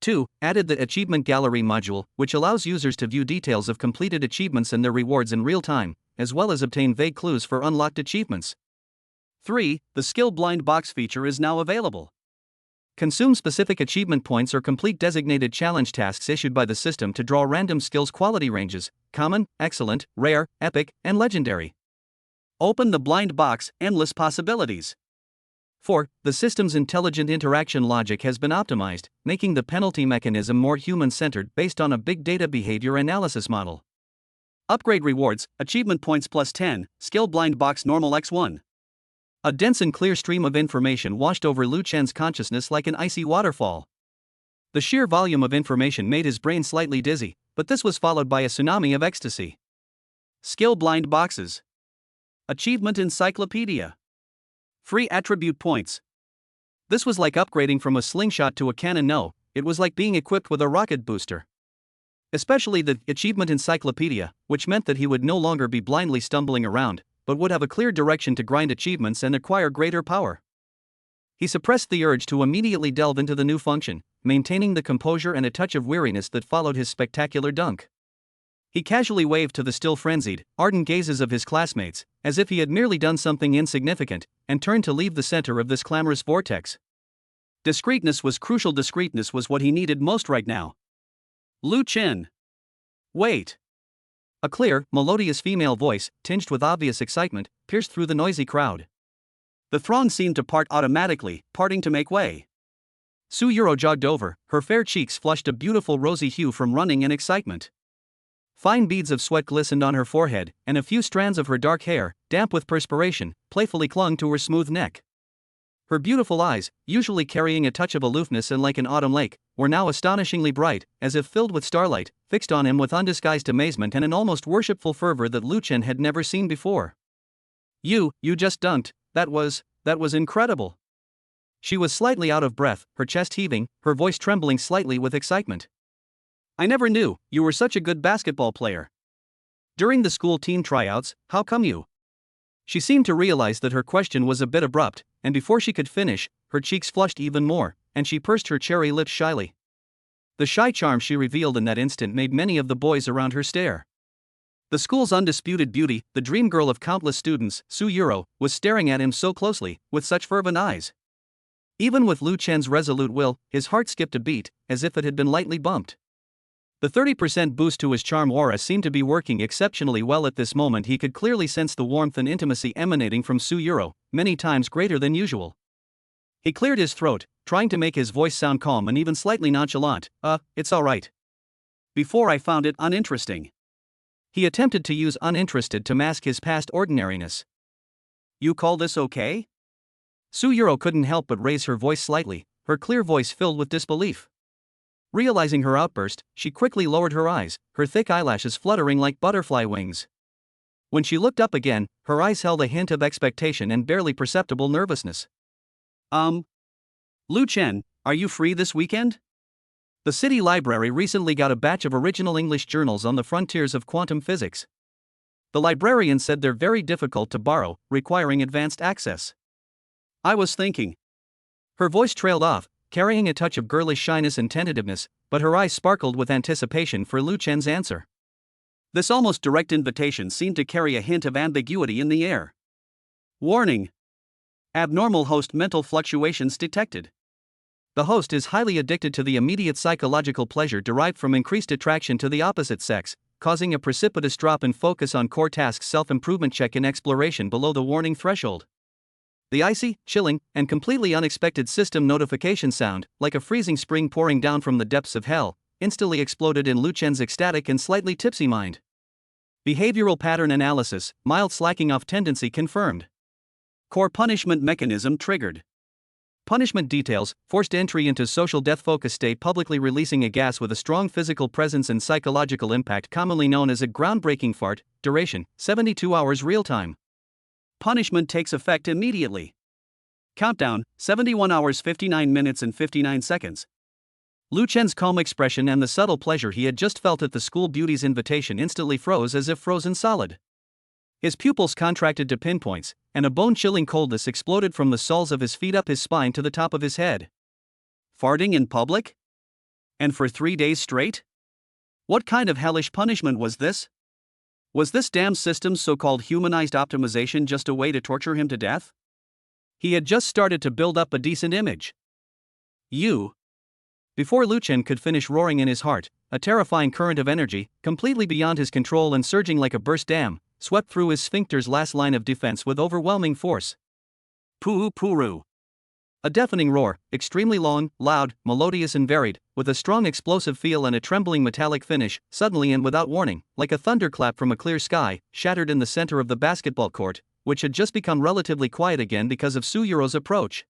2. Added the Achievement Gallery module, which allows users to view details of completed achievements and their rewards in real time, as well as obtain vague clues for unlocked achievements. 3. The Skill Blind Box feature is now available. Consume specific achievement points or complete designated challenge tasks issued by the system to draw random skills quality ranges: common, excellent, rare, epic, and legendary. Open the blind box, endless possibilities. 4. The system's intelligent interaction logic has been optimized, making the penalty mechanism more human-centered based on a big data behavior analysis model. Upgrade rewards, achievement points plus 10, Skill Blind Box normal x1. A dense and clear stream of information washed over Lu Chen's consciousness like an icy waterfall. The sheer volume of information made his brain slightly dizzy, but this was followed by a tsunami of ecstasy. Skill Blind Boxes. Achievement Encyclopedia. Free attribute points. This was like upgrading from a slingshot to a cannon. No, it was like being equipped with a rocket booster. Especially the achievement encyclopedia, which meant that he would no longer be blindly stumbling around, but would have a clear direction to grind achievements and acquire greater power. He suppressed the urge to immediately delve into the new function, maintaining the composure and a touch of weariness that followed his spectacular dunk. He casually waved to the still frenzied, ardent gazes of his classmates, as if he had merely done something insignificant, and turned to leave the center of this clamorous vortex. Discreetness was crucial. Discreetness was what he needed most right now. Lu Chen. Wait. A clear, melodious female voice, tinged with obvious excitement, pierced through the noisy crowd. The throng seemed to part automatically, parting to make way. Su Yuro jogged over, her fair cheeks flushed a beautiful rosy hue from running and excitement. Fine beads of sweat glistened on her forehead, and a few strands of her dark hair, damp with perspiration, playfully clung to her smooth neck. Her beautiful eyes, usually carrying a touch of aloofness and like an autumn lake, were now astonishingly bright, as if filled with starlight, fixed on him with undisguised amazement and an almost worshipful fervor that Lu Chen had never seen before. You just dunked, that was incredible. She was slightly out of breath, her chest heaving, her voice trembling slightly with excitement. I never knew you were such a good basketball player. During the school team tryouts, how come you? She seemed to realize that her question was a bit abrupt, and before she could finish, her cheeks flushed even more, and she pursed her cherry lips shyly. The shy charm she revealed in that instant made many of the boys around her stare. The school's undisputed beauty, the dream girl of countless students, Su Yuro, was staring at him so closely, with such fervent eyes. Even with Lu Chen's resolute will, his heart skipped a beat, as if it had been lightly bumped. The 30% boost to his charm aura seemed to be working exceptionally well at this moment. He could clearly sense the warmth and intimacy emanating from Su Yuro, many times greater than usual. He cleared his throat, trying to make his voice sound calm and even slightly nonchalant. It's alright. Before I found it uninteresting. He attempted to use uninterested to mask his past ordinariness. You call this okay? Su Yuro couldn't help but raise her voice slightly, her clear voice filled with disbelief. Realizing her outburst, she quickly lowered her eyes, her thick eyelashes fluttering like butterfly wings. When she looked up again, her eyes held a hint of expectation and barely perceptible nervousness. Lu Chen, are you free this weekend? The city library recently got a batch of original English journals on the frontiers of quantum physics. The librarian said they're very difficult to borrow, requiring advanced access. I was thinking. Her voice trailed off, carrying a touch of girlish shyness and tentativeness, but her eyes sparkled with anticipation for Lu Chen's answer. This almost direct invitation seemed to carry a hint of ambiguity in the air. Warning. Abnormal host mental fluctuations detected. The host is highly addicted to the immediate psychological pleasure derived from increased attraction to the opposite sex, causing a precipitous drop in focus on core tasks. Self-improvement check in exploration below the warning threshold. The icy, chilling, and completely unexpected system notification sound, like a freezing spring pouring down from the depths of hell, instantly exploded in Lu Chen's ecstatic and slightly tipsy mind. Behavioral pattern analysis, mild slacking off tendency confirmed. Core punishment mechanism triggered. Punishment details, forced entry into social death focus state, publicly releasing a gas with a strong physical presence and psychological impact, commonly known as a groundbreaking fart, duration, 72 hours real time. Punishment takes effect immediately. Countdown, 71 hours 59 minutes and 59 seconds. Lu Chen's calm expression and the subtle pleasure he had just felt at the school beauty's invitation instantly froze as if frozen solid. His pupils contracted to pinpoints, and a bone-chilling coldness exploded from the soles of his feet up his spine to the top of his head. Farting in public? And for 3 days straight? What kind of hellish punishment was this? Was this damn system's so-called humanized optimization just a way to torture him to death? He had just started to build up a decent image. Before Lu Chen could finish roaring in his heart, a terrifying current of energy, completely beyond his control and surging like a burst dam, swept through his sphincter's last line of defense with overwhelming force. Poo-poo-roo. A deafening roar, extremely long, loud, melodious and varied, with a strong explosive feel and a trembling metallic finish, suddenly and without warning, like a thunderclap from a clear sky, shattered in the center of the basketball court, which had just become relatively quiet again because of Su Yuro's approach.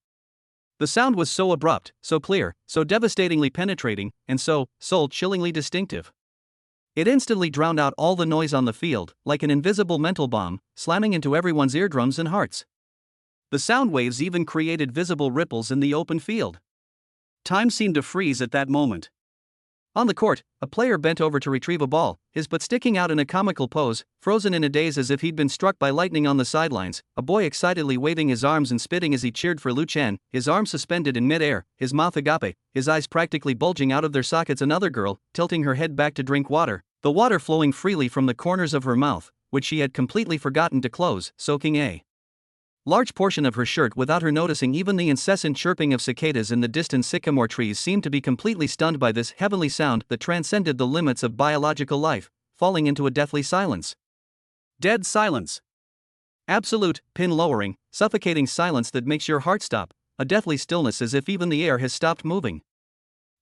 The sound was so abrupt, so clear, so devastatingly penetrating, and so soul-chillingly distinctive. It instantly drowned out all the noise on the field, like an invisible mental bomb, slamming into everyone's eardrums and hearts. The sound waves even created visible ripples in the open field. Time seemed to freeze at that moment. On the court, a player bent over to retrieve a ball, his butt sticking out in a comical pose, frozen in a daze as if he'd been struck by lightning on the sidelines, a boy excitedly waving his arms and spitting as he cheered for Lu Chen, his arms suspended in mid-air, his mouth agape, his eyes practically bulging out of their sockets. Another girl, tilting her head back to drink water, the water flowing freely from the corners of her mouth, which she had completely forgotten to close, soaking a large portion of her shirt without her noticing. Even the incessant chirping of cicadas in the distant sycamore trees seemed to be completely stunned by this heavenly sound that transcended the limits of biological life, falling into a deathly silence. Dead silence. Absolute, pin-lowering, suffocating silence that makes your heart stop, a deathly stillness as if even the air has stopped moving.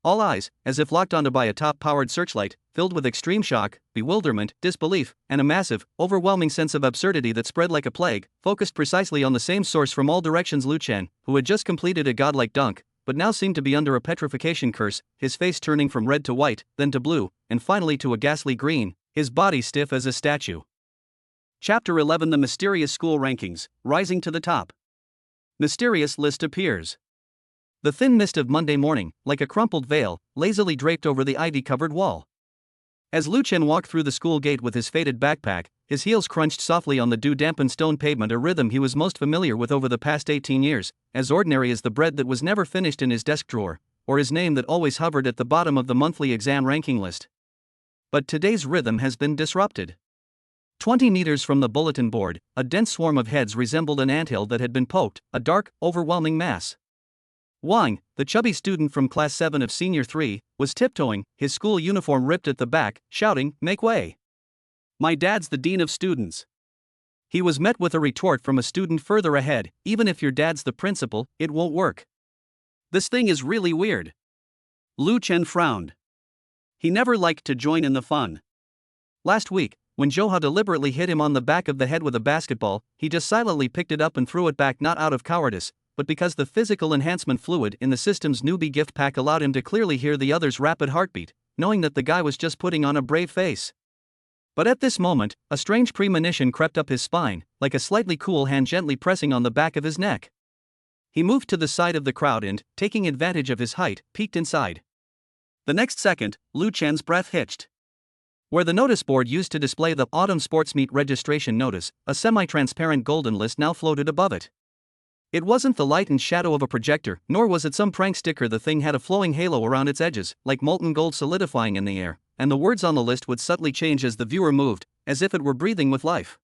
All eyes, as if locked onto by a top-powered searchlight, filled with extreme shock, bewilderment, disbelief, and a massive, overwhelming sense of absurdity that spread like a plague, focused precisely on the same source from all directions. Lu Chen, who had just completed a godlike dunk, but now seemed to be under a petrification curse, his face turning from red to white, then to blue, and finally to a ghastly green, his body stiff as a statue. Chapter 11: The Mysterious School Rankings, Rising to the Top. Mysterious list appears. The thin mist of Monday morning, like a crumpled veil, lazily draped over the ivy-covered wall. As Lu Chen walked through the school gate with his faded backpack, his heels crunched softly on the dew-dampened stone pavement, a rhythm he was most familiar with over the past 18 years, as ordinary as the bread that was never finished in his desk drawer, or his name that always hovered at the bottom of the monthly exam ranking list. But today's rhythm has been disrupted. 20 meters from the bulletin board, a dense swarm of heads resembled an anthill that had been poked, a dark, overwhelming mass. Wang, the chubby student from Class 7 of Senior 3, was tiptoeing, his school uniform ripped at the back, shouting, "Make way! My dad's the dean of students." He was met with a retort from a student further ahead, "Even if your dad's the principal, it won't work. This thing is really weird." Lu Chen frowned. He never liked to join in the fun. Last week, when Zhou deliberately hit him on the back of the head with a basketball, he just silently picked it up and threw it back, not out of cowardice, but because the physical enhancement fluid in the system's newbie gift pack allowed him to clearly hear the other's rapid heartbeat, knowing that the guy was just putting on a brave face. But at this moment, a strange premonition crept up his spine, like a slightly cool hand gently pressing on the back of his neck. He moved to the side of the crowd and, taking advantage of his height, peeked inside. The next second, Lu Chen's breath hitched. Where the notice board used to display the autumn sports meet registration notice, a semi-transparent golden list now floated above it. It wasn't the light and shadow of a projector, nor was it some prank sticker. The thing had a flowing halo around its edges, like molten gold solidifying in the air, and the words on the list would subtly change as the viewer moved, as if it were breathing with life.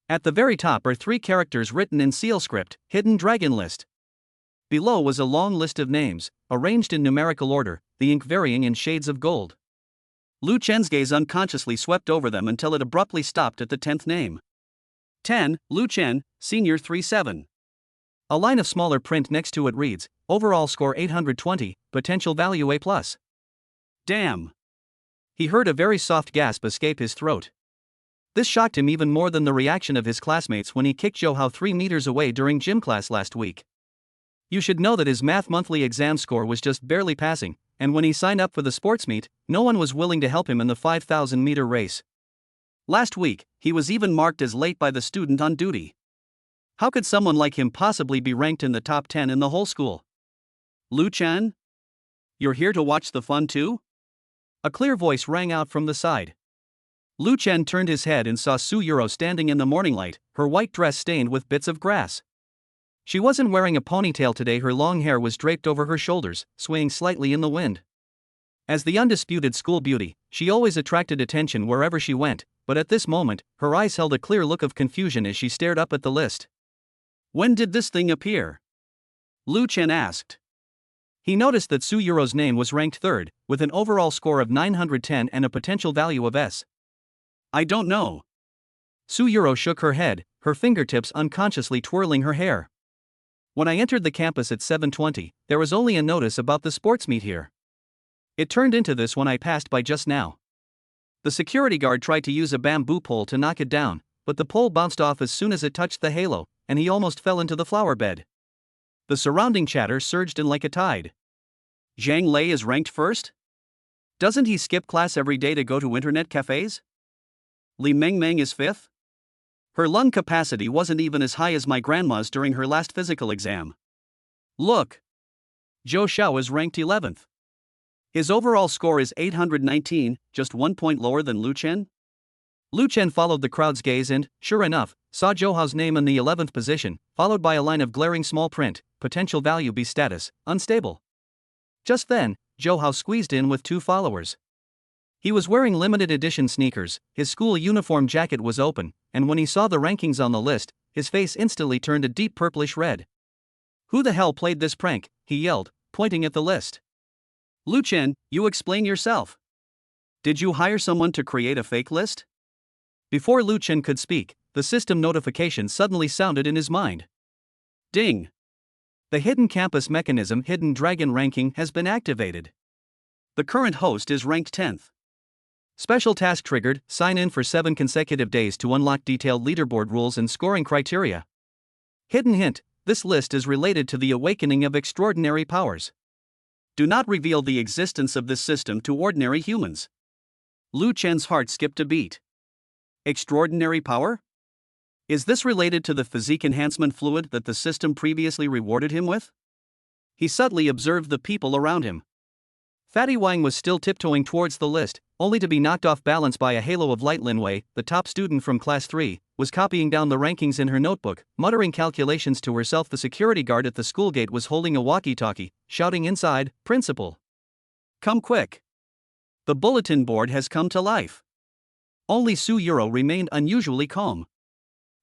At the very top are 3 characters written in seal script, "Hidden Dragon List." Below was a long list of names, arranged in numerical order, the ink varying in shades of gold. Lu Chen's gaze unconsciously swept over them until it abruptly stopped at the 10th name. 10, Lu Chen, Senior 3-7. A line of smaller print next to it reads, "Overall score 820, potential value A+." Damn! He heard a very soft gasp escape his throat. This shocked him even more than the reaction of his classmates when he kicked Zhou 3 meters away during gym class last week. You should know that his math monthly exam score was just barely passing, and when he signed up for the sports meet, no one was willing to help him in the 5,000-meter race. Last week, he was even marked as late by the student on duty. How could someone like him possibly be ranked in the top 10 in the whole school? Lu Chen? You're here to watch the fun too? A clear voice rang out from the side. Lu Chen turned his head and saw Su Yuro standing in the morning light, her white dress stained with bits of grass. She wasn't wearing a ponytail today. Her long hair was draped over her shoulders, swaying slightly in the wind. As the undisputed school beauty, she always attracted attention wherever she went, but at this moment, her eyes held a clear look of confusion as she stared up at the list. "When did this thing appear?" Lu Chen asked. He noticed that Su Yuro's name was ranked 3rd, with an overall score of 910 and a potential value of S. "I don't know." Su Yuro shook her head, her fingertips unconsciously twirling her hair. "When I entered the campus at 7:20, there was only a notice about the sports meet here. It turned into this when I passed by just now." The security guard tried to use a bamboo pole to knock it down, but the pole bounced off as soon as it touched the halo, and he almost fell into the flower bed. The surrounding chatter surged in like a tide. "Zhang Lei is ranked 1st? Doesn't he skip class every day to go to internet cafes? Li Mengmeng is 5th? Her lung capacity wasn't even as high as my grandma's during her last physical exam. Look! Zhou Xiao is ranked 11th. His overall score is 819, just 1 point lower than Lu Chen. Lu Chen followed the crowd's gaze and, sure enough, saw Zhou Hao's name in the 11th position, followed by a line of glaring small print, potential value B status, unstable. Just then, Zhou Hao squeezed in with 2 followers. He was wearing limited edition sneakers, his school uniform jacket was open, and when he saw the rankings on the list, his face instantly turned a deep purplish red. Who the hell played this prank? He yelled, pointing at the list. Lu Chen, you explain yourself. Did you hire someone to create a fake list? Before Lu Chen could speak, the system notification suddenly sounded in his mind. Ding! The hidden campus mechanism Hidden Dragon ranking has been activated. The current host is ranked 10th. Special task triggered, sign in for 7 consecutive days to unlock detailed leaderboard rules and scoring criteria. Hidden hint, this list is related to the awakening of extraordinary powers. Do not reveal the existence of this system to ordinary humans. Lu Chen's heart skipped a beat. Extraordinary power? Is this related to the physique enhancement fluid that the system previously rewarded him with? He subtly observed the people around him. Fatty Wang was still tiptoeing towards the list, only to be knocked off balance by a halo of light. Lin Wei, the top student from class 3, was copying down the rankings in her notebook, muttering calculations to herself. The security guard at the school gate was holding a walkie-talkie, shouting inside, "Principal! Come quick! The bulletin board has come to life." Only Su Yuro remained unusually calm.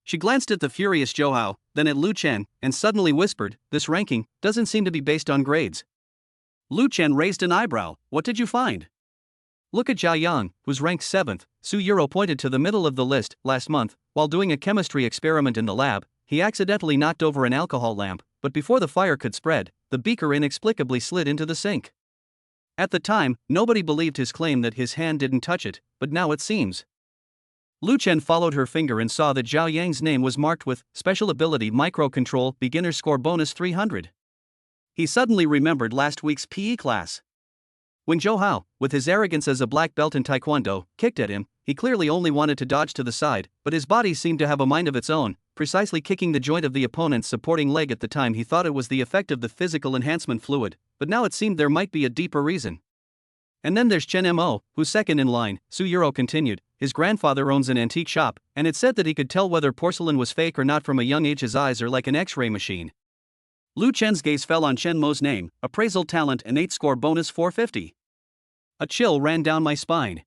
She glanced at the furious Zhou Hao, then at Lu Chen, and suddenly whispered, "This ranking doesn't seem to be based on grades." Lu Chen raised an eyebrow. "What did you find?" "Look at Jia Yang, who's ranked 7th, Su Yuro pointed to the middle of the list. Last month, while doing a chemistry experiment in the lab, he accidentally knocked over an alcohol lamp, but before the fire could spread, the beaker inexplicably slid into the sink. At the time, nobody believed his claim that his hand didn't touch it, but now it seems." Lu Chen followed her finger and saw that Zhao Yang's name was marked with Special Ability Micro-Control Beginner Score Bonus 300. He suddenly remembered last week's PE class. When Zhou Hao, with his arrogance as a black belt in Taekwondo, kicked at him, he clearly only wanted to dodge to the side, but his body seemed to have a mind of its own, precisely kicking the joint of the opponent's supporting leg. At the time he thought it was the effect of the physical enhancement fluid, but now it seemed there might be a deeper reason. "And then there's Chen Mo, who's second in line," Su Yuro continued. "His grandfather owns an antique shop, and it said that he could tell whether porcelain was fake or not from a young age. His eyes are like an X-ray machine." Lu Chen's gaze fell on Chen Mo's name, appraisal talent innate score bonus 450. A chill ran down my spine.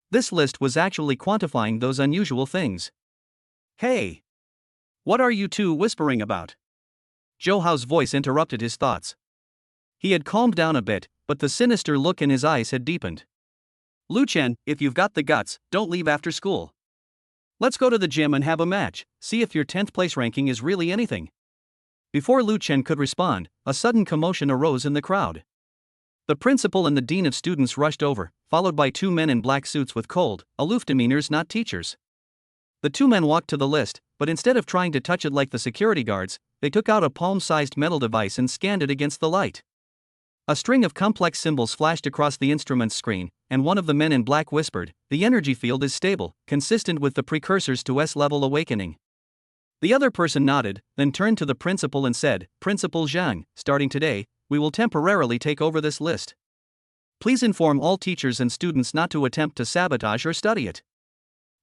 This list was actually quantifying those unusual things. "Hey! What are you two whispering about?" Zhou Hao's voice interrupted his thoughts. He had calmed down a bit, but the sinister look in his eyes had deepened. "Lu Chen, if you've got the guts, don't leave after school. Let's go to the gym and have a match, see if your 10th place ranking is really anything." Before Lu Chen could respond, a sudden commotion arose in the crowd. The principal and the dean of students rushed over, followed by 2 men in black suits with cold, aloof demeanors not teachers. The 2 men walked to the list, but instead of trying to touch it like the security guards, they took out a palm-sized metal device and scanned it against the light. A string of complex symbols flashed across the instrument's screen, and one of the men in black whispered, "The energy field is stable, consistent with the precursors to S-level awakening." The other person nodded, then turned to the principal and said, "Principal Zhang, starting today, we will temporarily take over this list. Please inform all teachers and students not to attempt to sabotage or study it.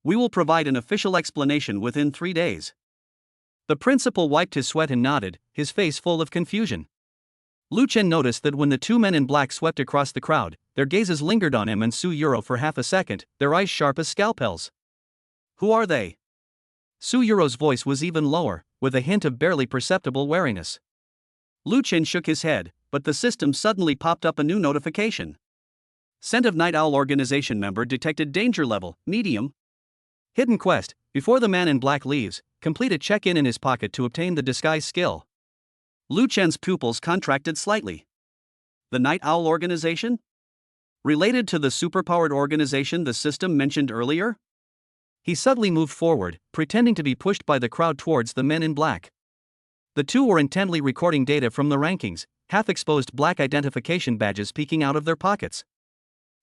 We will provide an official explanation within 3 days." The principal wiped his sweat and nodded, his face full of confusion. Lu Chen noticed that when the 2 men in black swept across the crowd, their gazes lingered on him and Su Yuro for half a second, their eyes sharp as scalpels. "Who are they?" Su Yuro's voice was even lower, with a hint of barely perceptible wariness. Lu Chen shook his head, but the system suddenly popped up a new notification. Scent of Night Owl Organization member detected, danger level, medium. Hidden quest: before the man in black leaves, complete a check-in in his pocket to obtain the disguise skill. Lu Chen's pupils contracted slightly. The Night Owl Organization? Related to the superpowered organization the system mentioned earlier? He suddenly moved forward, pretending to be pushed by the crowd towards the men in black. The 2 were intently recording data from the rankings, half-exposed black identification badges peeking out of their pockets.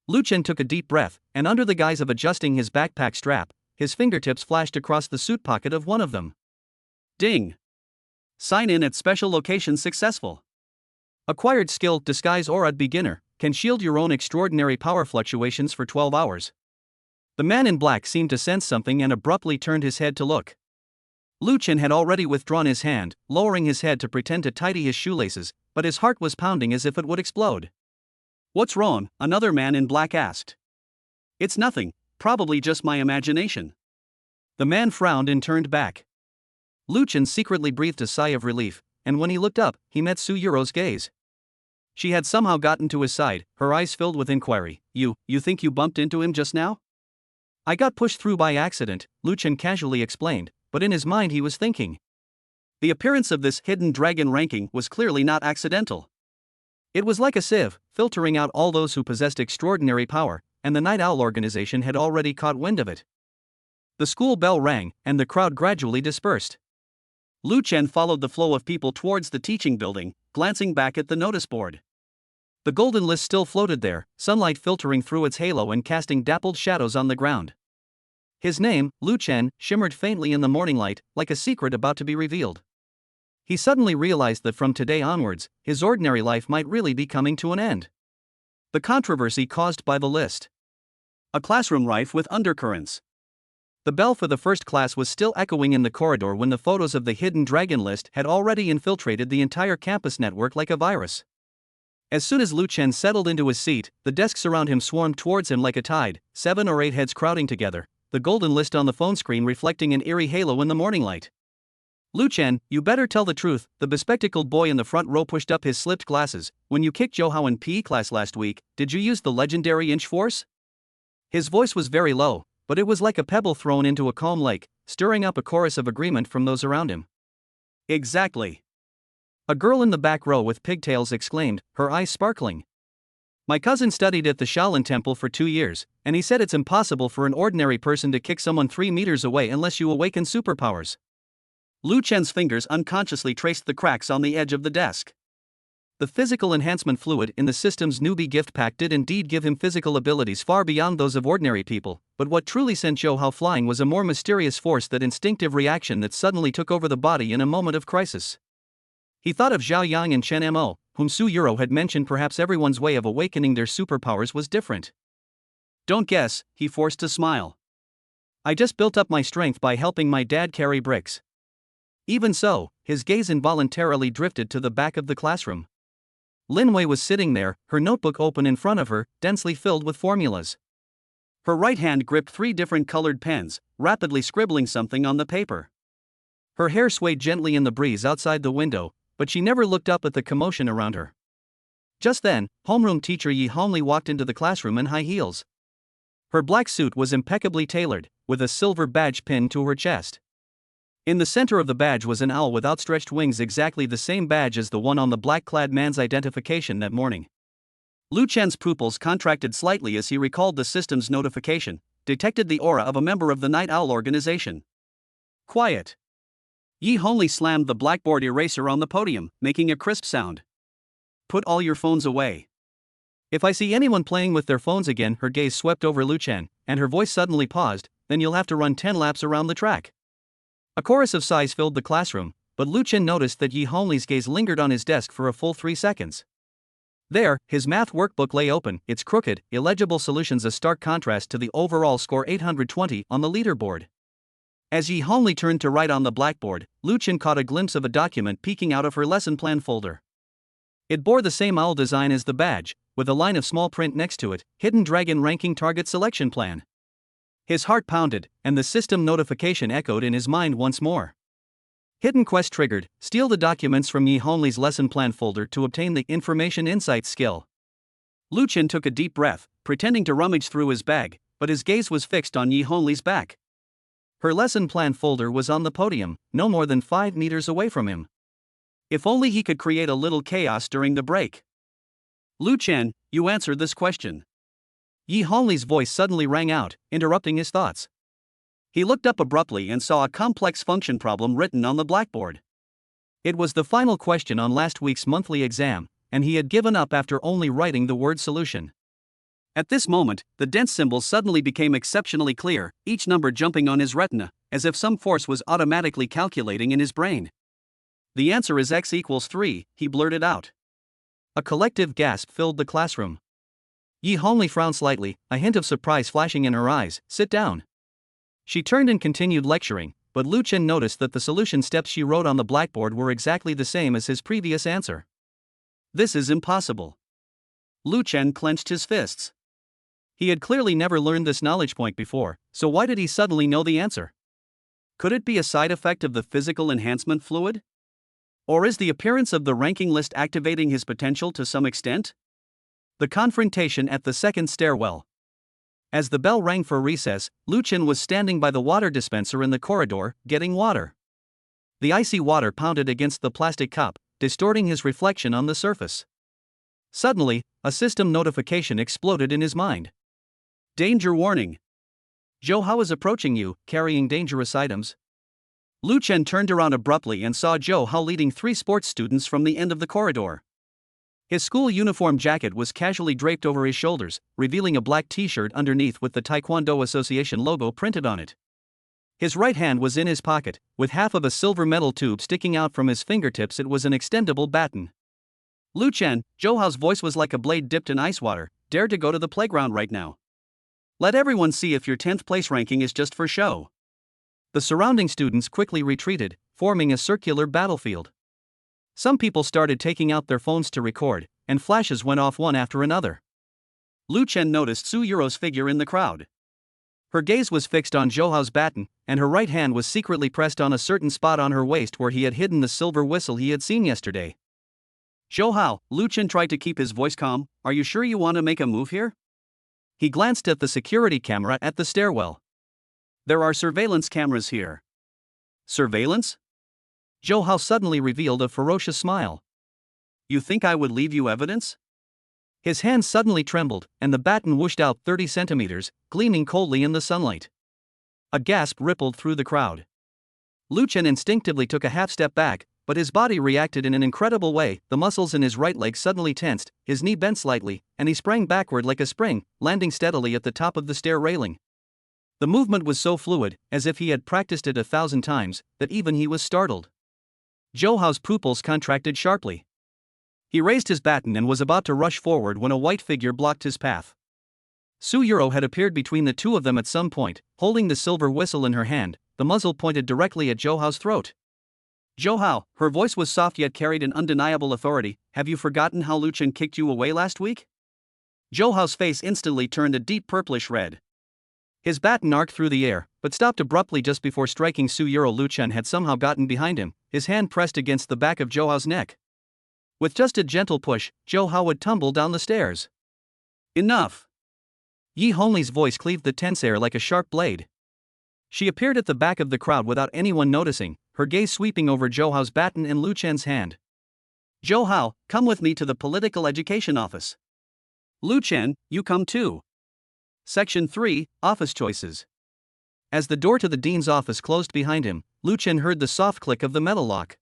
Lu Chen took a deep breath, and under the guise of adjusting his backpack strap, his fingertips flashed across the suit pocket of one of them. Ding! Sign in at special location successful. Acquired skill Disguise Aura Beginner can shield your own extraordinary power fluctuations for 12 hours. The man in black seemed to sense something and abruptly turned his head to look. Lu Chen had already withdrawn his hand, lowering his head to pretend to tidy his shoelaces, but his heart was pounding as if it would explode. What's wrong? Another man in black asked. It's nothing, probably just my imagination. The man frowned and turned back. Lu Chen secretly breathed a sigh of relief, and when he looked up, he met Su Yuro's gaze. She had somehow gotten to his side, her eyes filled with inquiry. You think you bumped into him just now? I got pushed through by accident, Lu Chen casually explained, but in his mind he was thinking. The appearance of this hidden dragon ranking was clearly not accidental. It was like a sieve, filtering out all those who possessed extraordinary power, and the Night Owl organization had already caught wind of it. The school bell rang, and the crowd gradually dispersed. Lu Chen followed the flow of people towards the teaching building, glancing back at the notice board. The golden list still floated there, sunlight filtering through its halo and casting dappled shadows on the ground. His name, Lu Chen, shimmered faintly in the morning light, like a secret about to be revealed. He suddenly realized that from today onwards, his ordinary life might really be coming to an end. The controversy caused by the list. A classroom rife with undercurrents. The bell for the first class was still echoing in the corridor when the photos of the hidden dragon list had already infiltrated the entire campus network like a virus. As soon as Lu Chen settled into his seat, the desks around him swarmed towards him like a tide, 7 or 8 heads crowding together, the golden list on the phone screen reflecting an eerie halo in the morning light. Lu Chen, you better tell the truth, the bespectacled boy in the front row pushed up his slipped glasses. When you kicked Johao in PE class last week, did you use the legendary inch force? His voice was very low, but it was like a pebble thrown into a calm lake, stirring up a chorus of agreement from those around him. Exactly. A girl in the back row with pigtails exclaimed, her eyes sparkling. My cousin studied at the Shaolin Temple for 2 years, and he said it's impossible for an ordinary person to kick someone 3 meters away unless you awaken superpowers. Lu Chen's fingers unconsciously traced the cracks on the edge of the desk. The physical enhancement fluid in the system's newbie gift pack did indeed give him physical abilities far beyond those of ordinary people, but what truly sent Johao flying was a more mysterious force, that instinctive reaction that suddenly took over the body in a moment of crisis. He thought of Zhao Yang and Chen Mo, whom Su Yuro had mentioned. Perhaps everyone's way of awakening their superpowers was different. Don't guess, he forced a smile. I just built up my strength by helping my dad carry bricks. Even so, his gaze involuntarily drifted to the back of the classroom. Lin Wei was sitting there, her notebook open in front of her, densely filled with formulas. Her right hand gripped 3 different colored pens, rapidly scribbling something on the paper. Her hair swayed gently in the breeze outside the window, but she never looked up at the commotion around her. Just then, homeroom teacher Yi Hongli walked into the classroom in high heels. Her black suit was impeccably tailored, with a silver badge pinned to her chest. In the center of the badge was an owl with outstretched wings, exactly the same badge as the one on the black-clad man's identification that morning. Lu Chen's pupils contracted slightly as he recalled the system's notification, detected the aura of a member of the Night Owl organization. Quiet. Yi Hongli slammed the blackboard eraser on the podium, making a crisp sound. Put all your phones away. If I see anyone playing with their phones again, her gaze swept over Lu Chen, and her voice suddenly paused, then you'll have to run 10 laps around the track. A chorus of sighs filled the classroom, but Lu Chen noticed that Yi Hongli's gaze lingered on his desk for a full 3 seconds. There, his math workbook lay open, its crooked, illegible solutions a stark contrast to the overall score 820 on the leaderboard. As Yi Hongli turned to write on the blackboard, Lu Chen caught a glimpse of a document peeking out of her lesson plan folder. It bore the same owl design as the badge, with a line of small print next to it, Hidden Dragon Ranking Target Selection Plan. His heart pounded, and the system notification echoed in his mind once more. Hidden quest triggered, steal the documents from Yi Hongli's lesson plan folder to obtain the Information Insight skill. Lu Chen took a deep breath, pretending to rummage through his bag, but his gaze was fixed on Yi Hongli's back. Her lesson plan folder was on the podium, no more than 5 meters away from him. If only he could create a little chaos during the break. Lu Chen, you answered this question. Yi Hongli's voice suddenly rang out, interrupting his thoughts. He looked up abruptly and saw a complex function problem written on the blackboard. It was the final question on last week's monthly exam, and he had given up after only writing the word solution. At this moment, the dense symbols suddenly became exceptionally clear, each number jumping on his retina, as if some force was automatically calculating in his brain. The answer is x equals 3, he blurted out. A collective gasp filled the classroom. Yi Hongli frowned slightly, a hint of surprise flashing in her eyes. Sit down. She turned and continued lecturing, but Lu Chen noticed that the solution steps she wrote on the blackboard were exactly the same as his previous answer. This is impossible. Lu Chen clenched his fists. He had clearly never learned this knowledge point before, so why did he suddenly know the answer? Could it be a side effect of the physical enhancement fluid? Or is the appearance of the ranking list activating his potential to some extent? The confrontation at the second stairwell. As the bell rang for recess, Lu Chen was standing by the water dispenser in the corridor, getting water. The icy water pounded against the plastic cup, distorting his reflection on the surface. Suddenly, a system notification exploded in his mind. Danger warning. Zhou Hao is approaching you, carrying dangerous items. Lu Chen turned around abruptly and saw Zhou Hao leading 3 sports students from the end of the corridor. His school uniform jacket was casually draped over his shoulders, revealing a black t-shirt underneath with the Taekwondo Association logo printed on it. His right hand was in his pocket, with half of a silver metal tube sticking out from his fingertips. It was an extendable baton. Lu Chen, Zhou Hao's voice was like a blade dipped in ice water. Dare to go to the playground right now. Let everyone see if your 10th place ranking is just for show. The surrounding students quickly retreated, forming a circular battlefield. Some people started taking out their phones to record, and flashes went off one after another. Lu Chen noticed Su Yuro's figure in the crowd. Her gaze was fixed on Zhou Hao's baton, and her right hand was secretly pressed on a certain spot on her waist where he had hidden the silver whistle he had seen yesterday. Zhou Hao, Lu Chen tried to keep his voice calm. Are you sure you want to make a move here? He glanced at the security camera at the stairwell. There are surveillance cameras here. Surveillance? Zhou Hao suddenly revealed a ferocious smile. You think I would leave you evidence? His hand suddenly trembled, and the baton whooshed out 30 centimeters, gleaming coldly in the sunlight. A gasp rippled through the crowd. Lu Chen instinctively took a half step back, but his body reacted in an incredible way. The muscles in his right leg suddenly tensed, his knee bent slightly, and he sprang backward like a spring, landing steadily at the top of the stair railing. The movement was so fluid, as if he had practiced it 1,000 times, that even he was startled. Zhou Hao's pupils contracted sharply. He raised his baton and was about to rush forward when a white figure blocked his path. Su Yuro had appeared between the two of them at some point, holding the silver whistle in her hand, the muzzle pointed directly at Zhou Hao's throat. Zhou Hao, her voice was soft yet carried an undeniable authority. Have you forgotten how Lu Chen kicked you away last week? Zhou Hao's face instantly turned a deep purplish red. His baton arced through the air, but stopped abruptly just before striking Su Yuro. Lu Chen had somehow gotten behind him, his hand pressed against the back of Zhou Hao's neck. With just a gentle push, Zhou Hao would tumble down the stairs. Enough! Yi Hongli's voice cleaved the tense air like a sharp blade. She appeared at the back of the crowd without anyone noticing, her gaze sweeping over Zhou Hao's baton and Lu Chen's hand. Zhou Hao, come with me to the political education office. Lu Chen, you come too. Section 3, Office Choices. As the door to the dean's office closed behind him, Lu Chen heard the soft click of the metal lock.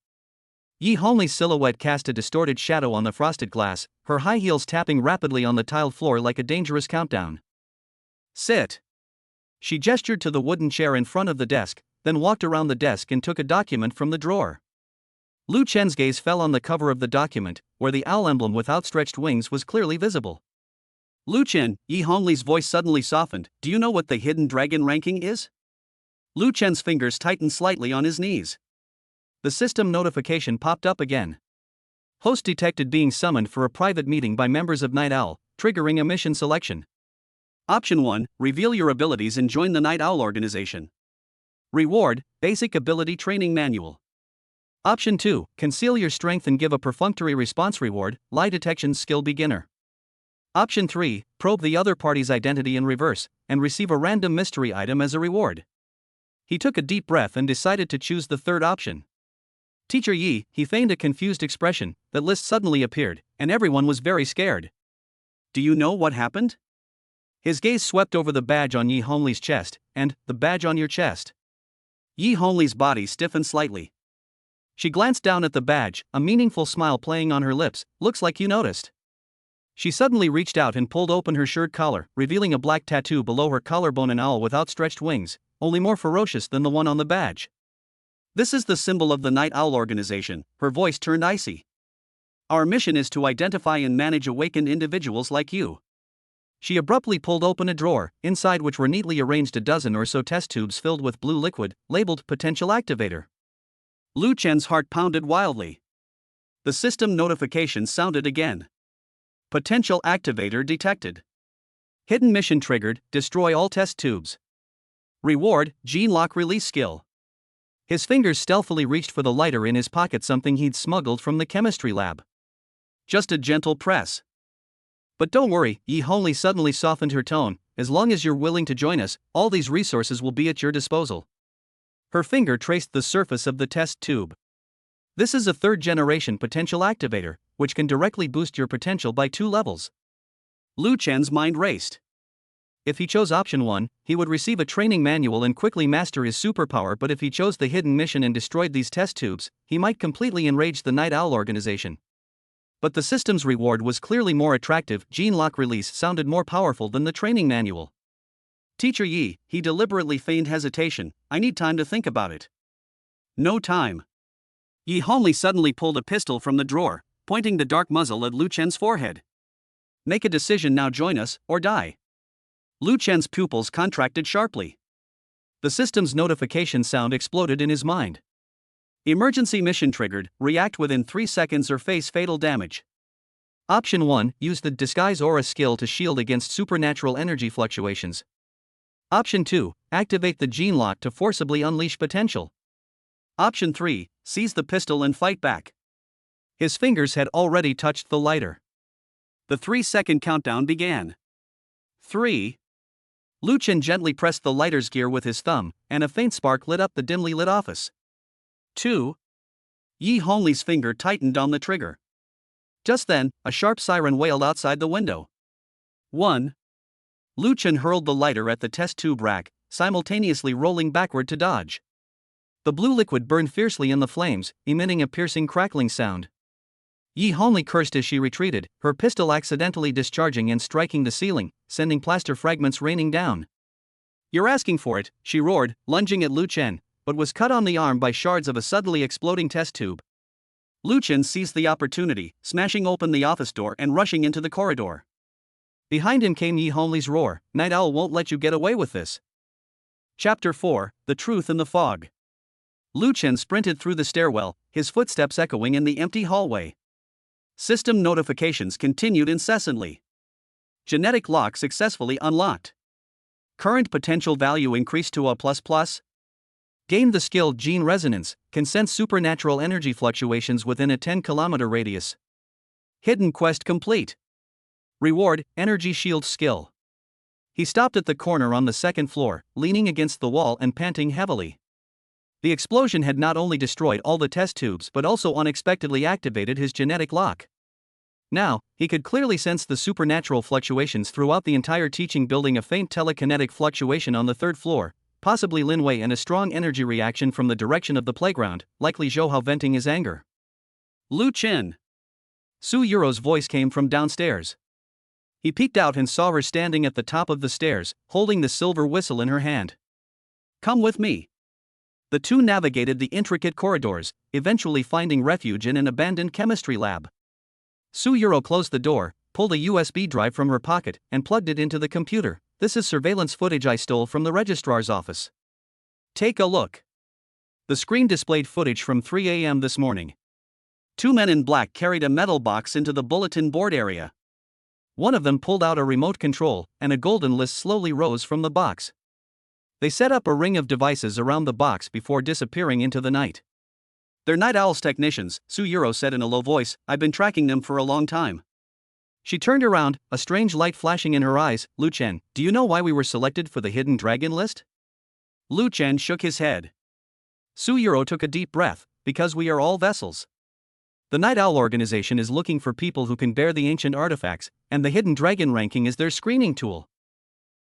Yi Hongli's silhouette cast a distorted shadow on the frosted glass, her high heels tapping rapidly on the tiled floor like a dangerous countdown. Sit. She gestured to the wooden chair in front of the desk, then walked around the desk and took a document from the drawer. Lu Chen's gaze fell on the cover of the document, where the owl emblem with outstretched wings was clearly visible. Lu Chen, Yi Hongli's voice suddenly softened. Do you know what the hidden dragon ranking is? Lu Chen's fingers tightened slightly on his knees. The system notification popped up again. Host detected being summoned for a private meeting by members of Night Owl, triggering a mission selection. Option 1, reveal your abilities and join the Night Owl organization. Reward, Basic Ability Training Manual. Option 2, conceal your strength and give a perfunctory response reward, Lie Detection Skill Beginner. Option 3, probe the other party's identity in reverse, and receive a random mystery item as a reward. He took a deep breath and decided to choose the third option. Teacher Yi, he feigned a confused expression. That list suddenly appeared, and everyone was very scared. Do you know what happened? His gaze swept over the badge on Yi Hongli's chest, and, the badge on your chest. Yi Hongli's body stiffened slightly. She glanced down at the badge, a meaningful smile playing on her lips. Looks like you noticed. She suddenly reached out and pulled open her shirt collar, revealing a black tattoo below her collarbone, an owl with outstretched wings, only more ferocious than the one on the badge. This is the symbol of the Night Owl organization. Her voice turned icy. Our mission is to identify and manage awakened individuals like you. She abruptly pulled open a drawer, inside which were neatly arranged a dozen or so test tubes filled with blue liquid, labeled Potential Activator. Lu Chen's heart pounded wildly. The system notification sounded again. Potential Activator detected. Hidden mission triggered, destroy all test tubes. Reward, Gene Lock Release Skill. His fingers stealthily reached for the lighter in his pocket, something he'd smuggled from the chemistry lab. Just a gentle press. But don't worry, Yi Hongli suddenly softened her tone, as long as you're willing to join us, all these resources will be at your disposal. Her finger traced the surface of the test tube. This is a third-generation potential activator, which can directly boost your potential by 2 levels. Lu Chen's mind raced. If he chose option 1, he would receive a training manual and quickly master his superpower, but if he chose the hidden mission and destroyed these test tubes, he might completely enrage the Night Owl organization. But the system's reward was clearly more attractive. Gene Lock Release sounded more powerful than the training manual. Teacher Yi, he deliberately feigned hesitation. I need time to think about it. No time. Yi Hongli suddenly pulled a pistol from the drawer, pointing the dark muzzle at Lu Chen's forehead. Make a decision now, join us, or die. Lu Chen's pupils contracted sharply. The system's notification sound exploded in his mind. Emergency mission triggered, react within 3 seconds or face fatal damage. Option 1, use the Disguise Aura skill to shield against supernatural energy fluctuations. Option 2, activate the Gene Lock to forcibly unleash potential. Option 3, seize the pistol and fight back. His fingers had already touched the lighter. The 3-second countdown began. 3. Lu Chen gently pressed the lighter's gear with his thumb, and a faint spark lit up the dimly lit office. 2. Yi Hongli's finger tightened on the trigger. Just then, a sharp siren wailed outside the window. 1. Lu Chen hurled the lighter at the test tube rack, simultaneously rolling backward to dodge. The blue liquid burned fiercely in the flames, emitting a piercing crackling sound. Yi Hongli cursed as she retreated, her pistol accidentally discharging and striking the ceiling, sending plaster fragments raining down. You're asking for it, she roared, lunging at Lu Chen, but was cut on the arm by shards of a suddenly exploding test tube. Lu Chen seized the opportunity, smashing open the office door and rushing into the corridor. Behind him came Yi Hongli's roar, Night Owl won't let you get away with this. Chapter 4, The Truth in the Fog. Lu Chen sprinted through the stairwell, his footsteps echoing in the empty hallway. System notifications continued incessantly. Genetic lock successfully unlocked. Current potential value increased to a ++. Gained the skill Gene Resonance, can sense supernatural energy fluctuations within a 10-kilometer radius. Hidden quest complete. Reward, Energy Shield skill. He stopped at the corner on the 2nd floor, leaning against the wall and panting heavily. The explosion had not only destroyed all the test tubes but also unexpectedly activated his genetic lock. Now, he could clearly sense the supernatural fluctuations throughout the entire teaching building, a faint telekinetic fluctuation on the 3rd floor, possibly Lin Wei, and a strong energy reaction from the direction of the playground, likely Zhou Hao venting his anger. Lu Chen. Su Yuro's voice came from downstairs. He peeked out and saw her standing at the top of the stairs, holding the silver whistle in her hand. Come with me. The two navigated the intricate corridors, eventually finding refuge in an abandoned chemistry lab. Su Yuro closed the door, pulled a USB drive from her pocket, and plugged it into the computer. This is surveillance footage I stole from the registrar's office. Take a look. The screen displayed footage from 3 a.m. this morning. 2 men in black carried a metal box into the bulletin board area. One of them pulled out a remote control, and a golden list slowly rose from the box. They set up a ring of devices around the box before disappearing into the night. They're Night Owl's technicians, Su Yuro said in a low voice. I've been tracking them for a long time. She turned around, a strange light flashing in her eyes. Lu Chen, do you know why we were selected for the Hidden Dragon list? Lu Chen shook his head. Su Yuro took a deep breath. Because we are all vessels. The Night Owl organization is looking for people who can bear the ancient artifacts, and the Hidden Dragon ranking is their screening tool.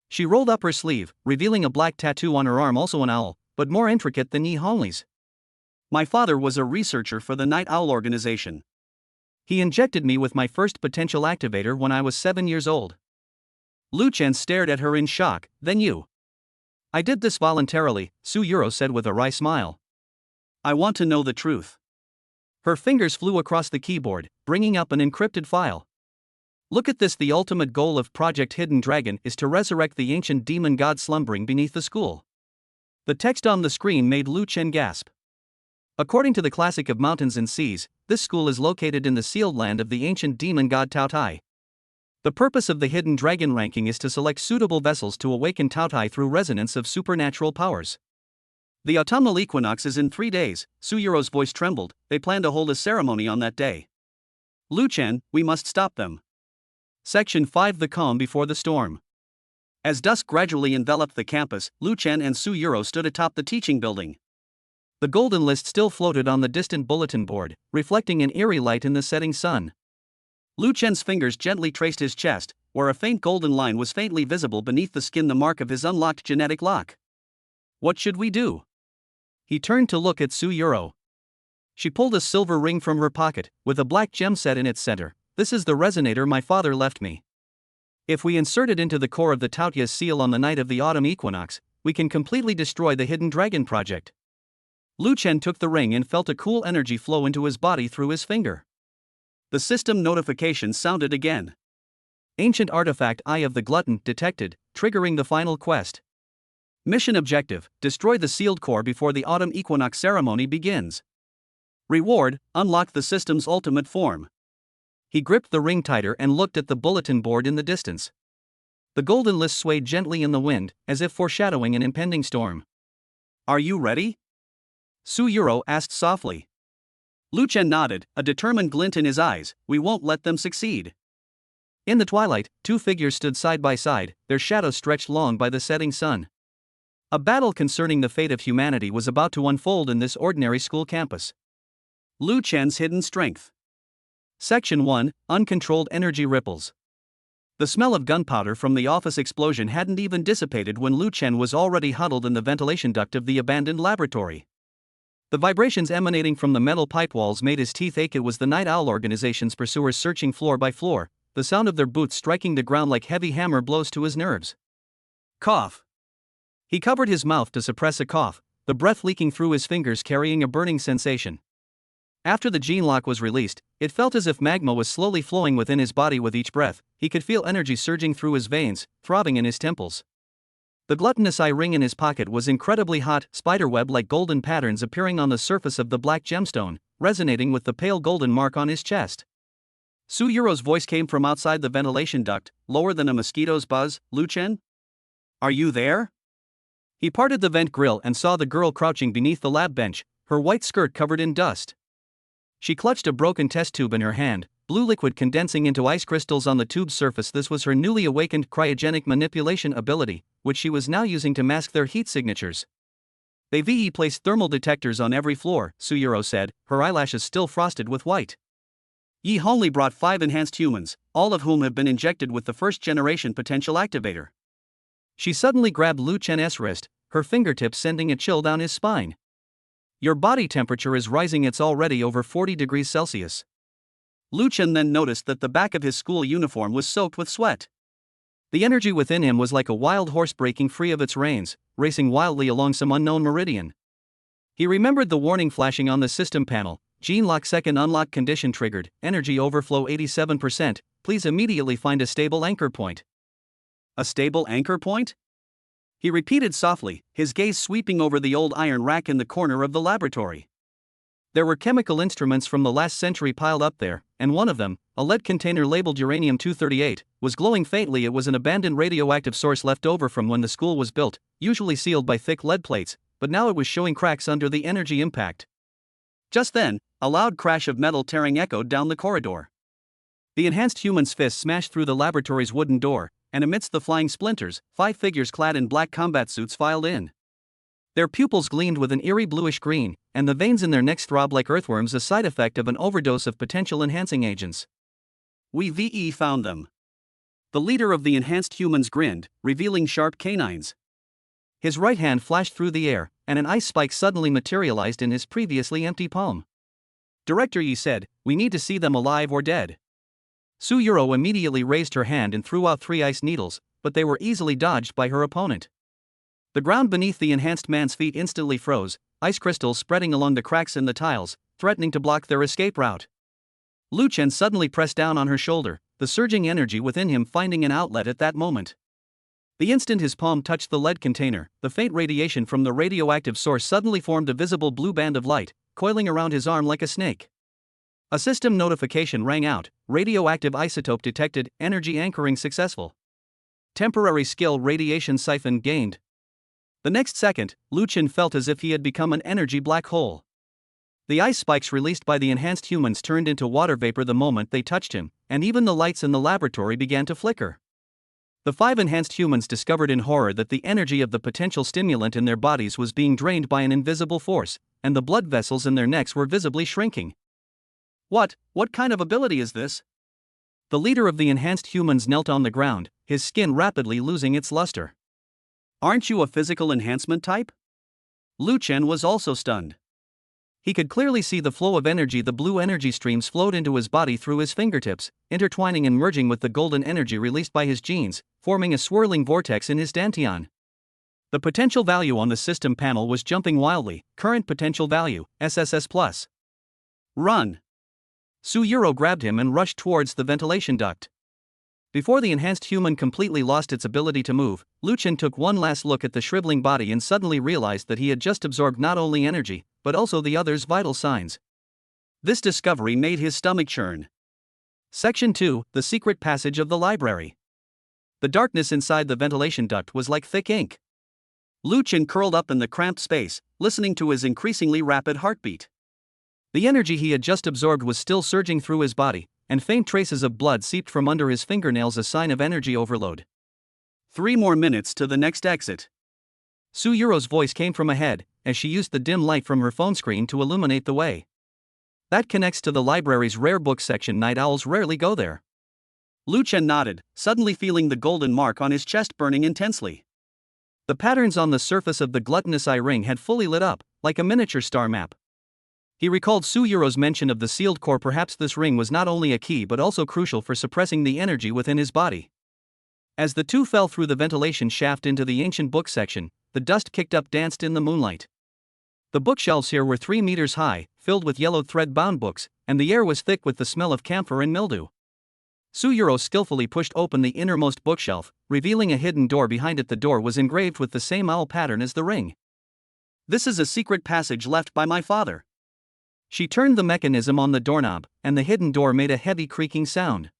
She rolled up her sleeve, revealing a black tattoo on her arm, also an owl, but more intricate than Yi Hongli's. My father was a researcher for the Night Owl organization. He injected me with my first potential activator when I was 7 years old. Lu Chen stared at her in shock. Then you? I did this voluntarily, Suyuro said with a wry smile. I want to know the truth. Her fingers flew across the keyboard, bringing up an encrypted file. Look at this. The ultimate goal of Project Hidden Dragon is to resurrect the ancient demon god slumbering beneath the school. The text on the screen made Lu Chen gasp. According to the classic of mountains and seas, this school is located in the sealed land of the ancient demon god Taotai. The purpose of the Hidden Dragon ranking is to select suitable vessels to awaken Taotai through resonance of supernatural powers. The autumnal equinox is in 3 days, Suyuro's voice trembled. They plan to hold a ceremony on that day. Lu Chen, we must stop them. Section 5: The Calm Before the Storm. As dusk gradually enveloped the campus, Lu Chen and Suyuro stood atop the teaching building. The golden list still floated on the distant bulletin board, reflecting an eerie light in the setting sun. Lu Chen's fingers gently traced his chest, where a faint golden line was faintly visible beneath the skin, the mark of his unlocked genetic lock. What should we do? He turned to look at Suyuro. She pulled a silver ring from her pocket, with a black gem set in its center. This is the resonator my father left me. If we insert it into the core of the Taotia's seal on the night of the autumn equinox, we can completely destroy the Hidden Dragon project. Lu Chen took the ring and felt a cool energy flow into his body through his finger. The system notification sounded again. Ancient artifact Eye of the Glutton detected, triggering the final quest. Mission objective: destroy the sealed core before the autumn equinox ceremony begins. Reward: unlock the system's ultimate form. He gripped the ring tighter and looked at the bulletin board in the distance. The golden list swayed gently in the wind, as if foreshadowing an impending storm. Are you ready? Suyuro asked softly. Lu Chen nodded, a determined glint in his eyes. We won't let them succeed. In the twilight, 2 figures stood side by side, their shadows stretched long by the setting sun. A battle concerning the fate of humanity was about to unfold in this ordinary school campus. Lu Chen's hidden strength. Section 1: Uncontrolled Energy Ripples. The smell of gunpowder from the office explosion hadn't even dissipated when Lu Chen was already huddled in the ventilation duct of the abandoned laboratory. The vibrations emanating from the metal pipe walls made his teeth ache. It was the Night Owl Organization's pursuers searching floor by floor, the sound of their boots striking the ground like heavy hammer blows to his nerves. Cough. He covered his mouth to suppress a cough, the breath leaking through his fingers carrying a burning sensation. After the gene lock was released, it felt as if magma was slowly flowing within his body with each breath. He could feel energy surging through his veins, throbbing in his temples. The gluttonous eye ring in his pocket was incredibly hot, spiderweb-like golden patterns appearing on the surface of the black gemstone, resonating with the pale golden mark on his chest. Suyuro's voice came from outside the ventilation duct, lower than a mosquito's buzz. Lu Chen? Are you there? He parted the vent grill and saw the girl crouching beneath the lab bench, her white skirt covered in dust. She clutched a broken test tube in her hand, blue liquid condensing into ice crystals on the tube's surface. This was her newly awakened cryogenic manipulation ability, which she was now using to mask their heat signatures. They placed thermal detectors on every floor, Suyuro said, her eyelashes still frosted with white. Yi only brought 5 enhanced humans, all of whom have been injected with the first-generation potential activator. She suddenly grabbed Lu Chen's wrist, her fingertips sending a chill down his spine. Your body temperature is rising. It's already over 40 degrees Celsius. Lu Chen then noticed that the back of his school uniform was soaked with sweat. The energy within him was like a wild horse breaking free of its reins, racing wildly along some unknown meridian. He remembered the warning flashing on the system panel. Gene lock second unlock condition triggered, energy overflow 87%, please immediately find a stable anchor point. A stable anchor point? He repeated softly, his gaze sweeping over the old iron rack in the corner of the laboratory. There were chemical instruments from the last century piled up there, and one of them, a lead container labeled uranium-238, was glowing faintly. It was an abandoned radioactive source left over from when the school was built, usually sealed by thick lead plates, but now it was showing cracks under the energy impact. Just then, a loud crash of metal tearing echoed down the corridor. The enhanced human's fist smashed through the laboratory's wooden door, and amidst the flying splinters, 5 figures clad in black combat suits filed in. Their pupils gleamed with an eerie bluish green, and the veins in their necks throbbed like earthworms, a side effect of an overdose of potential enhancing agents. We found them. The leader of the enhanced humans grinned, revealing sharp canines. His right hand flashed through the air, and an ice spike suddenly materialized in his previously empty palm. Director Yi said, "We need to see them alive or dead." Suyuro immediately raised her hand and threw out 3 ice needles, but they were easily dodged by her opponent. The ground beneath the enhanced man's feet instantly froze, ice crystals spreading along the cracks in the tiles, threatening to block their escape route. Lu Chen suddenly pressed down on her shoulder, the surging energy within him finding an outlet at that moment. The instant his palm touched the lead container, the faint radiation from the radioactive source suddenly formed a visible blue band of light, coiling around his arm like a snake. A system notification rang out, radioactive isotope detected, energy anchoring successful. Temporary skill radiation siphon gained. The next second, Lu Chen felt as if he had become an energy black hole. The ice spikes released by the enhanced humans turned into water vapor the moment they touched him, and even the lights in the laboratory began to flicker. The 5 enhanced humans discovered in horror that the energy of the potential stimulant in their bodies was being drained by an invisible force, and the blood vessels in their necks were visibly shrinking. What kind of ability is this? The leader of the enhanced humans knelt on the ground, his skin rapidly losing its luster. Aren't you a physical enhancement type? Lu Chen was also stunned. He could clearly see the flow of energy. The blue energy streams flowed into his body through his fingertips, intertwining and merging with the golden energy released by his genes, forming a swirling vortex in his dantian. The potential value on the system panel was jumping wildly. Current potential value, SSS+. Run! Suyuro grabbed him and rushed towards the ventilation duct. Before the enhanced human completely lost its ability to move, Lu Chen took one last look at the shriveling body and suddenly realized that he had just absorbed not only energy, but also the other's vital signs. This discovery made his stomach churn. Section 2, The Secret Passage of the Library. The darkness inside the ventilation duct was like thick ink. Lu Chen curled up in the cramped space, listening to his increasingly rapid heartbeat. The energy he had just absorbed was still surging through his body, and faint traces of blood seeped from under his fingernails, a sign of energy overload. 3 more minutes to the next exit. Suyuro's voice came from ahead, as she used the dim light from her phone screen to illuminate the way. That connects to the library's rare book section. Night owls rarely go there. Lu Chen nodded, suddenly feeling the golden mark on his chest burning intensely. The patterns on the surface of the gluttonous eye ring had fully lit up, like a miniature star map. He recalled Suyuro's mention of the sealed core. Perhaps this ring was not only a key but also crucial for suppressing the energy within his body. As the two fell through the ventilation shaft into the ancient book section, the dust kicked up, danced in the moonlight. The bookshelves here were 3 meters high, filled with yellowed thread-bound books, and the air was thick with the smell of camphor and mildew. Suyuro skillfully pushed open the innermost bookshelf, revealing a hidden door behind it. The door was engraved with the same owl pattern as the ring. "This is a secret passage left by my father." She turned the mechanism on the doorknob, and the hidden door made a heavy creaking sound.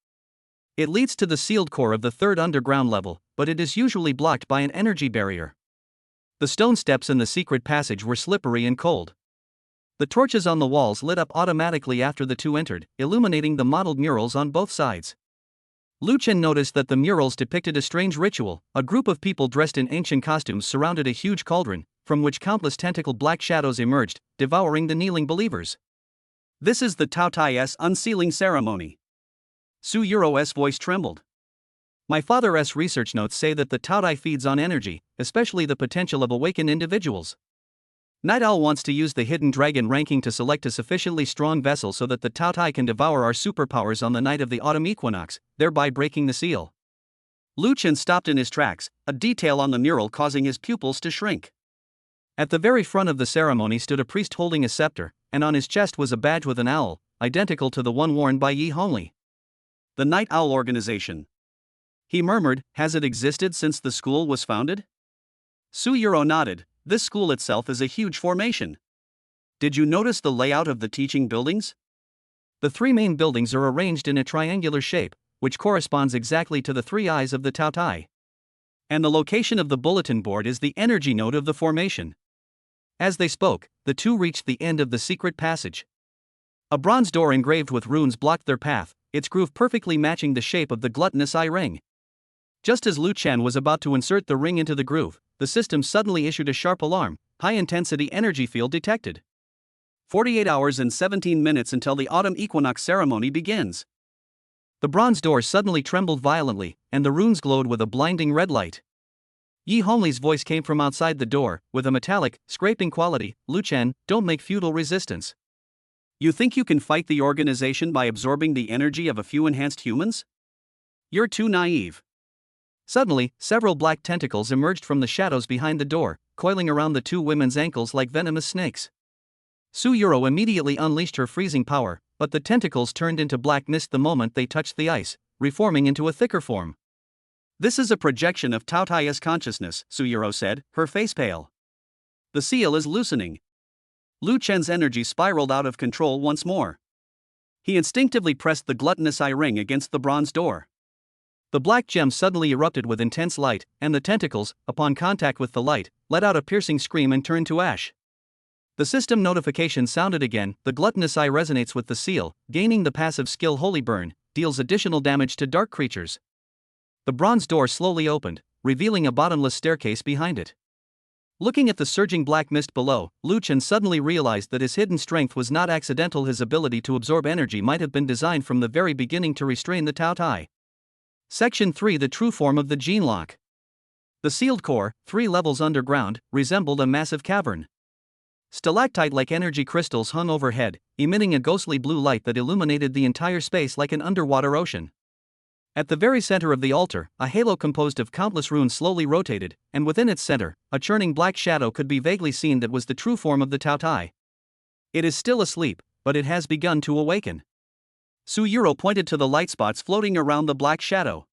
It leads to the sealed core of the 3rd underground level, but it is usually blocked by an energy barrier. The stone steps in the secret passage were slippery and cold. The torches on the walls lit up automatically after the two entered, illuminating the modeled murals on both sides. Lu Chen noticed that the murals depicted a strange ritual. A group of people dressed in ancient costumes surrounded a huge cauldron, from which countless tentacled black shadows emerged, devouring the kneeling believers. "This is the Taotai's unsealing ceremony." Suyuro's voice trembled. "My father's research notes say that the Taotai feeds on energy, especially the potential of awakened individuals. Night Owl wants to use the hidden dragon ranking to select a sufficiently strong vessel so that the Taotai can devour our superpowers on the night of the autumn equinox, thereby breaking the seal." Lu Chen stopped in his tracks, a detail on the mural causing his pupils to shrink. At the very front of the ceremony stood a priest holding a scepter, and on his chest was a badge with an owl, identical to the one worn by Yi Hongli. "The Night Owl Organization," he murmured. "Has it existed since the school was founded?" Suyuro nodded. "This school itself is a huge formation. Did you notice the layout of the teaching buildings? The 3 main buildings are arranged in a triangular shape, which corresponds exactly to the 3 eyes of the Taotai. And the location of the bulletin board is the energy node of the formation." As they spoke, the two reached the end of the secret passage. A bronze door engraved with runes blocked their path, its groove perfectly matching the shape of the gluttonous eye ring. Just as Lu Chen was about to insert the ring into the groove, the system suddenly issued a sharp alarm. "High-intensity energy field detected. 48 hours and 17 minutes until the autumn equinox ceremony begins." The bronze door suddenly trembled violently, and the runes glowed with a blinding red light. Yi Hongli's voice came from outside the door, with a metallic, scraping quality. "Lu Chen, don't make futile resistance. You think you can fight the organization by absorbing the energy of a few enhanced humans? You're too naive. Suddenly, several black tentacles emerged from the shadows behind the door, coiling around the two women's ankles like venomous snakes. Suyuro immediately unleashed her freezing power, but the tentacles turned into black mist the moment they touched the ice, reforming into a thicker form. This is a projection of Taotaya's consciousness, Suyuro said, her face pale. The seal is loosening. Lu Chen's energy spiraled out of control once more. He instinctively pressed the gluttonous eye ring against the bronze door. The black gem suddenly erupted with intense light, and the tentacles, upon contact with the light, let out a piercing scream and turned to ash. The system notification sounded again. The gluttonous eye resonates with the seal, gaining the passive skill Holy Burn, deals additional damage to dark creatures. The bronze door slowly opened, revealing a bottomless staircase behind it. Looking at the surging black mist below, Lu Chen suddenly realized that his hidden strength was not accidental. His ability to absorb energy might have been designed from the very beginning to restrain the Taotai. Section 3: The true form of the gene lock. The sealed core, 3 levels underground, resembled a massive cavern. Stalactite-like energy crystals hung overhead, emitting a ghostly blue light that illuminated the entire space like an underwater ocean. At the very center of the altar, a halo composed of countless runes slowly rotated, and within its center, a churning black shadow could be vaguely seen that was the true form of the Taotai. It is still asleep, but it has begun to awaken. Suyuro pointed to the light spots floating around the black shadow.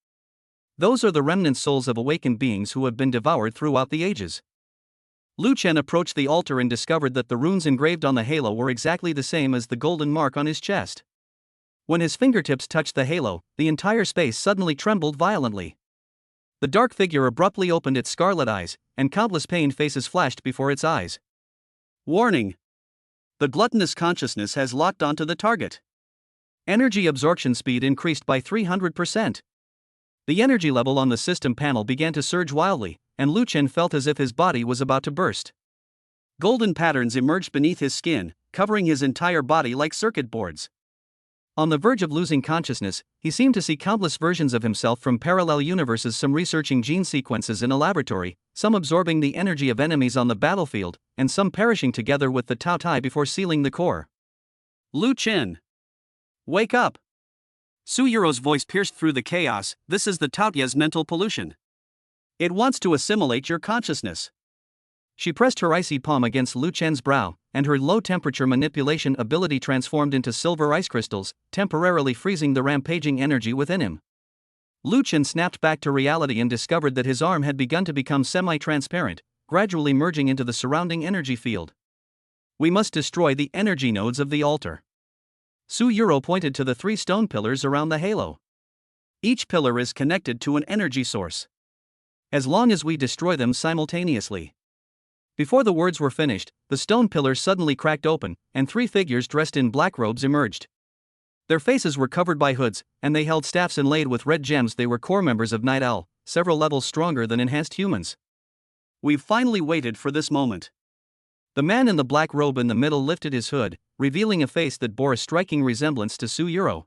Those are the remnant souls of awakened beings who have been devoured throughout the ages. Lu Chen approached the altar and discovered that the runes engraved on the halo were exactly the same as the golden mark on his chest. When his fingertips touched the halo, the entire space suddenly trembled violently. The dark figure abruptly opened its scarlet eyes, and countless pained faces flashed before its eyes. Warning! The gluttonous consciousness has locked onto the target. Energy absorption speed increased by 300%. The energy level on the system panel began to surge wildly, and Lu Chen felt as if his body was about to burst. Golden patterns emerged beneath his skin, covering his entire body like circuit boards. On the verge of losing consciousness, he seemed to see countless versions of himself from parallel universes, some researching gene sequences in a laboratory, some absorbing the energy of enemies on the battlefield, and some perishing together with the Taotai before sealing the core. Lu Chen! Wake up! Suyuro's voice pierced through the chaos. This is the Taotia's mental pollution. It wants to assimilate your consciousness. She pressed her icy palm against Lu Chen's brow, and her low-temperature manipulation ability transformed into silver ice crystals, temporarily freezing the rampaging energy within him. Lu Chen snapped back to reality and discovered that his arm had begun to become semi-transparent, gradually merging into the surrounding energy field. We must destroy the energy nodes of the altar. Suyuro pointed to the 3 stone pillars around the halo. Each pillar is connected to an energy source. As long as we destroy them simultaneously. Before the words were finished, the stone pillars suddenly cracked open, and 3 figures dressed in black robes emerged. Their faces were covered by hoods, and they held staffs inlaid with red gems. They were core members of Night Owl, several levels stronger than enhanced humans. We've finally waited for this moment. The man in the black robe in the middle lifted his hood, revealing a face that bore a striking resemblance to Suyuro.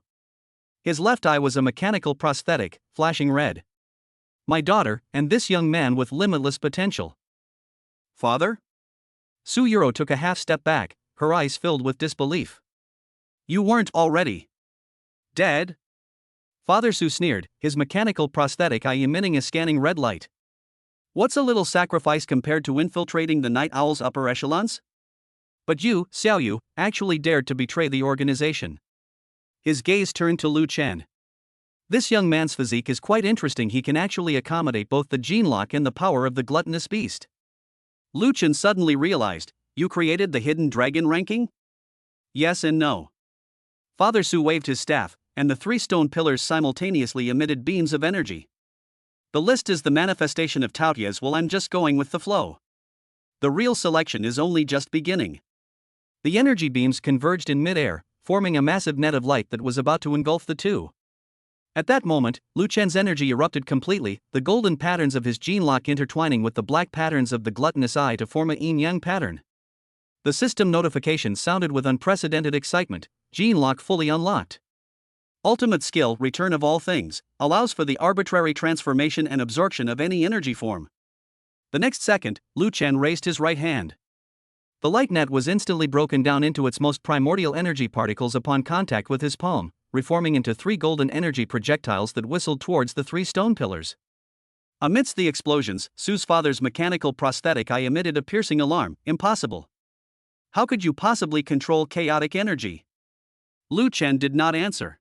His left eye was a mechanical prosthetic, flashing red. My daughter, and this young man with limitless potential. Father? Suyuro took a half step back, her eyes filled with disbelief. You weren't already dead? Father Su sneered, his mechanical prosthetic eye emitting a scanning red light. What's a little sacrifice compared to infiltrating the Night Owl's upper echelons? But you, Xiaoyu, actually dared to betray the organization. His gaze turned to Lu Chen. This young man's physique is quite interesting. He can actually accommodate both the gene lock and the power of the gluttonous beast. Lu Chen suddenly realized, you created the hidden dragon ranking? Yes and no. Father Su waved his staff, and the 3 stone pillars simultaneously emitted beams of energy. The list is the manifestation of Taotia's. Well, I'm just going with the flow. The real selection is only just beginning. The energy beams converged in mid-air, forming a massive net of light that was about to engulf the 2. At that moment, Lu Chen's energy erupted completely, the golden patterns of his gene lock intertwining with the black patterns of the gluttonous eye to form a yin-yang pattern. The system notification sounded with unprecedented excitement. Gene lock fully unlocked. Ultimate skill, return of all things, allows for the arbitrary transformation and absorption of any energy form. The next second, Lu Chen raised his right hand. The light net was instantly broken down into its most primordial energy particles upon contact with his palm, reforming into 3 golden energy projectiles that whistled towards the 3 stone pillars. Amidst the explosions, Sue's father's mechanical prosthetic eye emitted a piercing alarm. Impossible. How could you possibly control chaotic energy? Lu Chen did not answer.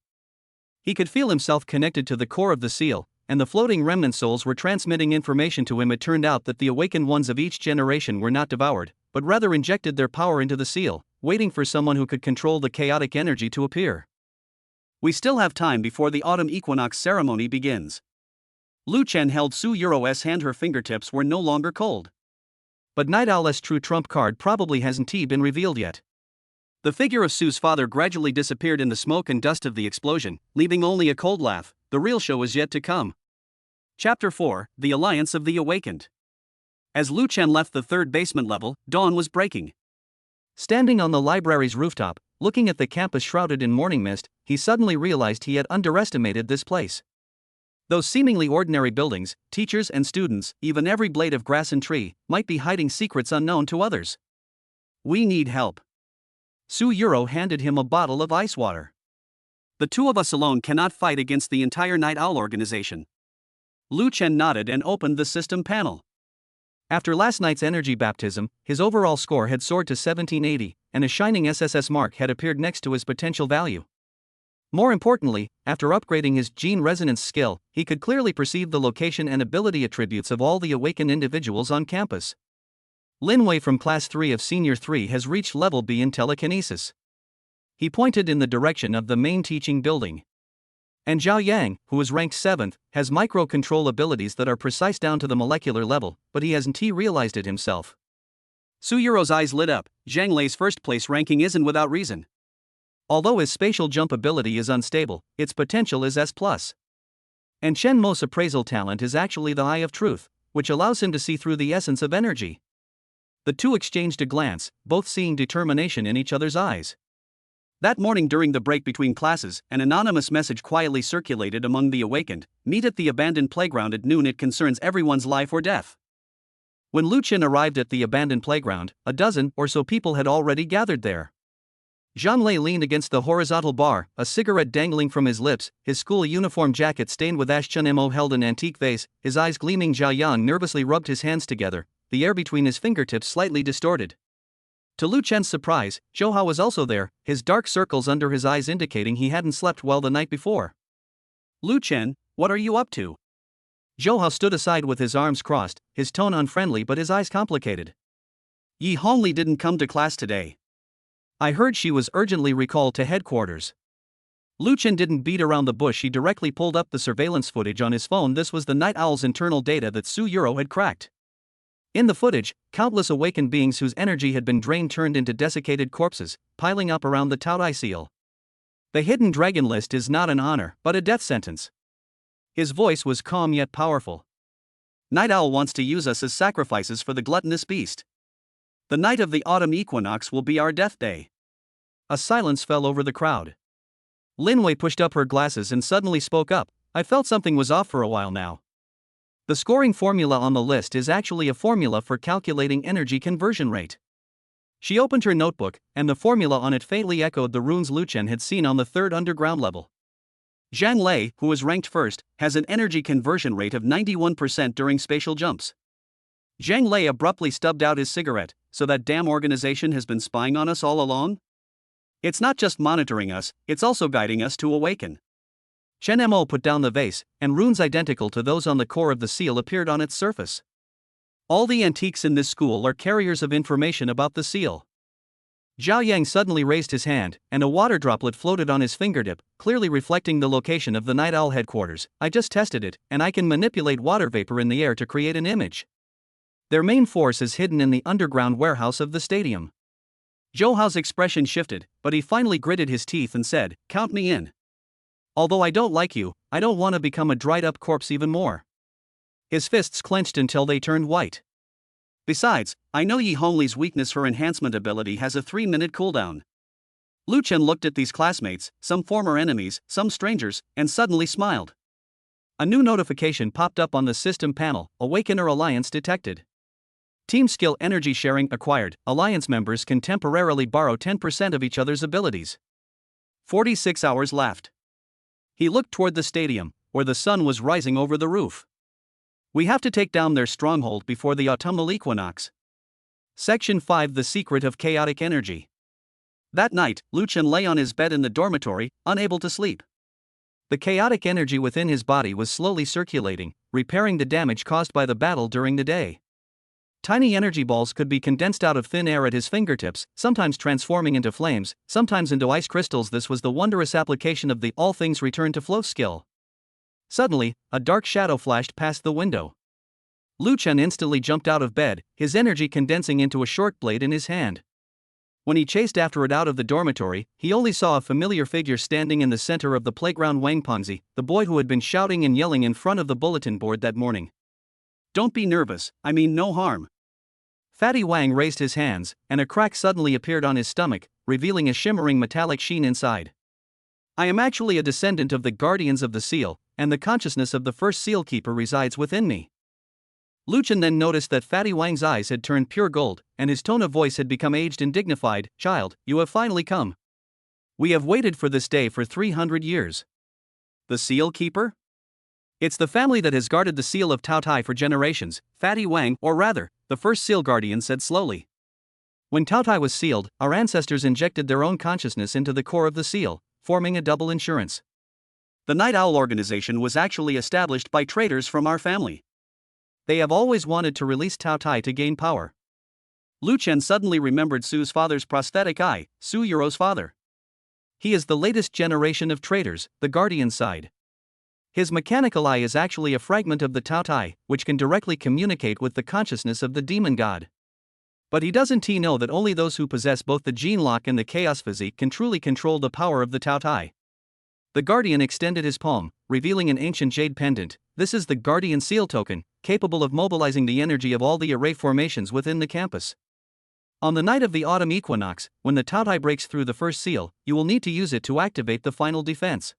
He could feel himself connected to the core of the seal, and the floating remnant souls were transmitting information to him. It turned out that the awakened ones of each generation were not devoured, but rather injected their power into the seal, waiting for someone who could control the chaotic energy to appear. We still have time before the autumn equinox ceremony begins. Lu Chen held Su Yuro's hand. Her fingertips were no longer cold. But Night Owl's true trump card probably hasn't been revealed yet. The figure of Sue's father gradually disappeared in the smoke and dust of the explosion, leaving only a cold laugh. The real show is yet to come. Chapter 4, The Alliance of the Awakened. As Lu Chen left the 3rd basement level, dawn was breaking. Standing on the library's rooftop, looking at the campus shrouded in morning mist, he suddenly realized he had underestimated this place. Those seemingly ordinary buildings, teachers and students, even every blade of grass and tree, might be hiding secrets unknown to others. We need help. Su Yuro handed him a bottle of ice water. The 2 of us alone cannot fight against the entire Night Owl organization. Lu Chen nodded and opened the system panel. After last night's energy baptism, his overall score had soared to 1780, and a shining SSS mark had appeared next to his potential value. More importantly, after upgrading his gene resonance skill, he could clearly perceive the location and ability attributes of all the awakened individuals on campus. Lin Wei from Class 3 of Senior 3 has reached Level B in telekinesis. He pointed in the direction of the main teaching building. And Zhao Yang, who is ranked 7th, has micro-control abilities that are precise down to the molecular level, but he hasn't realized it himself. Su Yuro's eyes lit up. Zhang Lei's first-place ranking isn't without reason. Although his spatial jump ability is unstable, its potential is S+. And Chen Mo's appraisal talent is actually the Eye of Truth, which allows him to see through the essence of energy. The 2 exchanged a glance, both seeing determination in each other's eyes. That morning during the break between classes, an anonymous message quietly circulated among the awakened: meet at the abandoned playground at noon. It concerns everyone's life or death. When Lu Chen arrived at the abandoned playground, a dozen or so people had already gathered there. Zhang Lei leaned against the horizontal bar, a cigarette dangling from his lips, his school uniform jacket stained with ash. Chen Mo held an antique vase, his eyes gleaming. Zhao Yang nervously rubbed his hands together, the air between his fingertips slightly distorted. To Lu Chen's surprise, Zhou Hao was also there, his dark circles under his eyes indicating he hadn't slept well the night before. Lu Chen, what are you up to? Zhou Hao stood aside with his arms crossed, his tone unfriendly but his eyes complicated. Yi Hongli didn't come to class today. I heard she was urgently recalled to headquarters. Lu Chen didn't beat around the bush. He directly pulled up the surveillance footage on his phone. This was the Night Owl's internal data that Su Yuro had cracked. In the footage, countless awakened beings whose energy had been drained turned into desiccated corpses, piling up around the Taodai seal. The hidden dragon list is not an honor, but a death sentence. His voice was calm yet powerful. Night Owl wants to use us as sacrifices for the gluttonous beast. The night of the autumn equinox will be our death day. A silence fell over the crowd. Lin Wei pushed up her glasses and suddenly spoke up. I felt something was off for a while now. The scoring formula on the list is actually a formula for calculating energy conversion rate. She opened her notebook, and the formula on it faintly echoed the runes Lu Chen had seen on the 3rd underground level. Zhang Lei, who was ranked 1st, has an energy conversion rate of 91% during spatial jumps. Zhang Lei abruptly stubbed out his cigarette. So that damn organization has been spying on us all along? It's not just monitoring us, it's also guiding us to awaken. Chen Mo put down the vase, and runes identical to those on the core of the seal appeared on its surface. All the antiques in this school are carriers of information about the seal. Zhao Yang suddenly raised his hand, and a water droplet floated on his fingertip, clearly reflecting the location of the Night Owl headquarters. I just tested it, and I can manipulate water vapor in the air to create an image. Their main force is hidden in the underground warehouse of the stadium. Zhou Hao's expression shifted, but he finally gritted his teeth and said, count me in. Although I don't like you, I don't want to become a dried-up corpse even more. His fists clenched until they turned white. Besides, I know Yi Hongli's weakness. Her enhancement ability has a 3-minute cooldown. Lu Chen looked at these classmates, some former enemies, some strangers, and suddenly smiled. A new notification popped up on the system panel, Awakener Alliance detected. Team skill energy sharing acquired. Alliance members can temporarily borrow 10% of each other's abilities. 46 hours left. He looked toward the stadium, where the sun was rising over the roof. We have to take down their stronghold before the autumnal equinox. Section 5: The Secret of Chaotic Energy. That night, Lu Chen lay on his bed in the dormitory, unable to sleep. The chaotic energy within his body was slowly circulating, repairing the damage caused by the battle during the day. Tiny energy balls could be condensed out of thin air at his fingertips, sometimes transforming into flames, sometimes into ice crystals. This was the wondrous application of the all things return to flow skill. Suddenly, a dark shadow flashed past the window. Lu Chen instantly jumped out of bed, his energy condensing into a short blade in his hand. When he chased after it out of the dormitory, he only saw a familiar figure standing in the center of the playground. Wang Pengzi, the boy who had been shouting and yelling in front of the bulletin board that morning. "Don't be nervous, I mean no harm." Fatty Wang raised his hands, and a crack suddenly appeared on his stomach, revealing a shimmering metallic sheen inside. "I am actually a descendant of the Guardians of the Seal, and the consciousness of the first seal keeper resides within me." Lu Chen then noticed that Fatty Wang's eyes had turned pure gold, and his tone of voice had become aged and dignified. "Child, you have finally come. We have waited for this day for 300 years. The Seal Keeper? It's the family that has guarded the seal of Tao Tai for generations," Fatty Wang, or rather, the first seal guardian, said slowly. "When Tao Tai was sealed, our ancestors injected their own consciousness into the core of the seal, forming a double insurance. The Night Owl organization was actually established by traitors from our family. They have always wanted to release Tao Tai to gain power." Lu Chen suddenly remembered Su's father's prosthetic eye, Su Yuro's father. He is the latest generation of traitors, the guardian side. His mechanical eye is actually a fragment of the Tao Tai, which can directly communicate with the consciousness of the demon god. But he doesn't know that only those who possess both the gene lock and the chaos physique can truly control the power of the Tao Tai. The guardian extended his palm, revealing an ancient jade pendant. This is the guardian seal token, capable of mobilizing the energy of all the array formations within the campus. On the night of the autumn equinox, when the Tao Tai breaks through the first seal, you will need to use it to activate the final defense.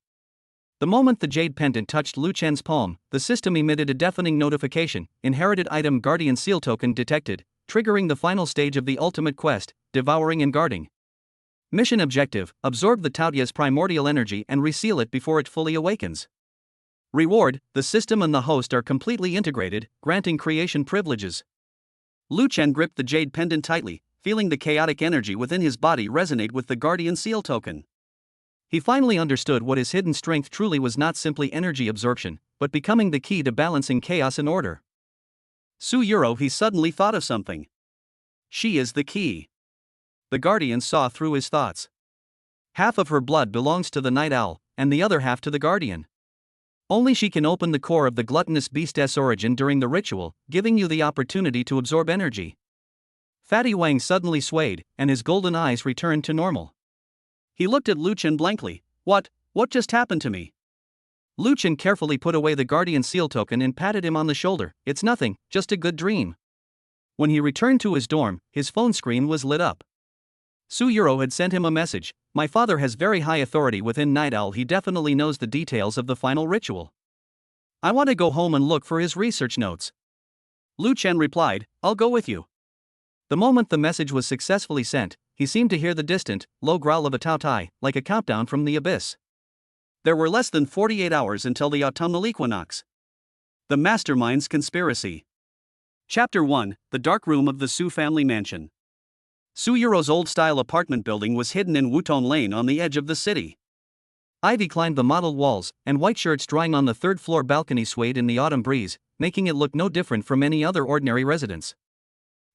The moment the jade pendant touched Lu Chen's palm, the system emitted a deafening notification: inherited item guardian seal token detected, triggering the final stage of the ultimate quest, devouring and guarding. Mission objective: absorb the Tao Tai's primordial energy and reseal it before it fully awakens. Reward: the system and the host are completely integrated, granting creation privileges. Lu Chen gripped the jade pendant tightly, feeling the chaotic energy within his body resonate with the guardian seal token. He finally understood what his hidden strength truly was: not simply energy absorption, but becoming the key to balancing chaos and order. Su Yuro, he suddenly thought of something. She is the key. The guardian saw through his thoughts. Half of her blood belongs to the night owl, and the other half to the guardian. Only she can open the core of the gluttonous beast's origin during the ritual, giving you the opportunity to absorb energy. Fatty Wang suddenly swayed, and his golden eyes returned to normal. He looked at Lu Chen blankly. What just happened to me?" Lu Chen carefully put away the guardian seal token and patted him on the shoulder. "It's nothing, just a good dream." When he returned to his dorm, his phone screen was lit up. Su Yuro had sent him a message. "My father has very high authority within Night Owl. He definitely knows the details of the final ritual. I want to go home and look for his research notes." Lu Chen replied, "I'll go with you." The moment the message was successfully sent, he seemed to hear the distant, low growl of a Tao Tai, like a countdown from the abyss. There were less than 48 hours until the autumnal equinox. The Mastermind's Conspiracy. Chapter 1: The Dark Room of the Su Family Mansion. Su Yuro's old-style apartment building was hidden in Wuton Lane on the edge of the city. Ivy climbed the mottled walls, and white shirts drying on the third-floor balcony swayed in the autumn breeze, making it look no different from any other ordinary residence.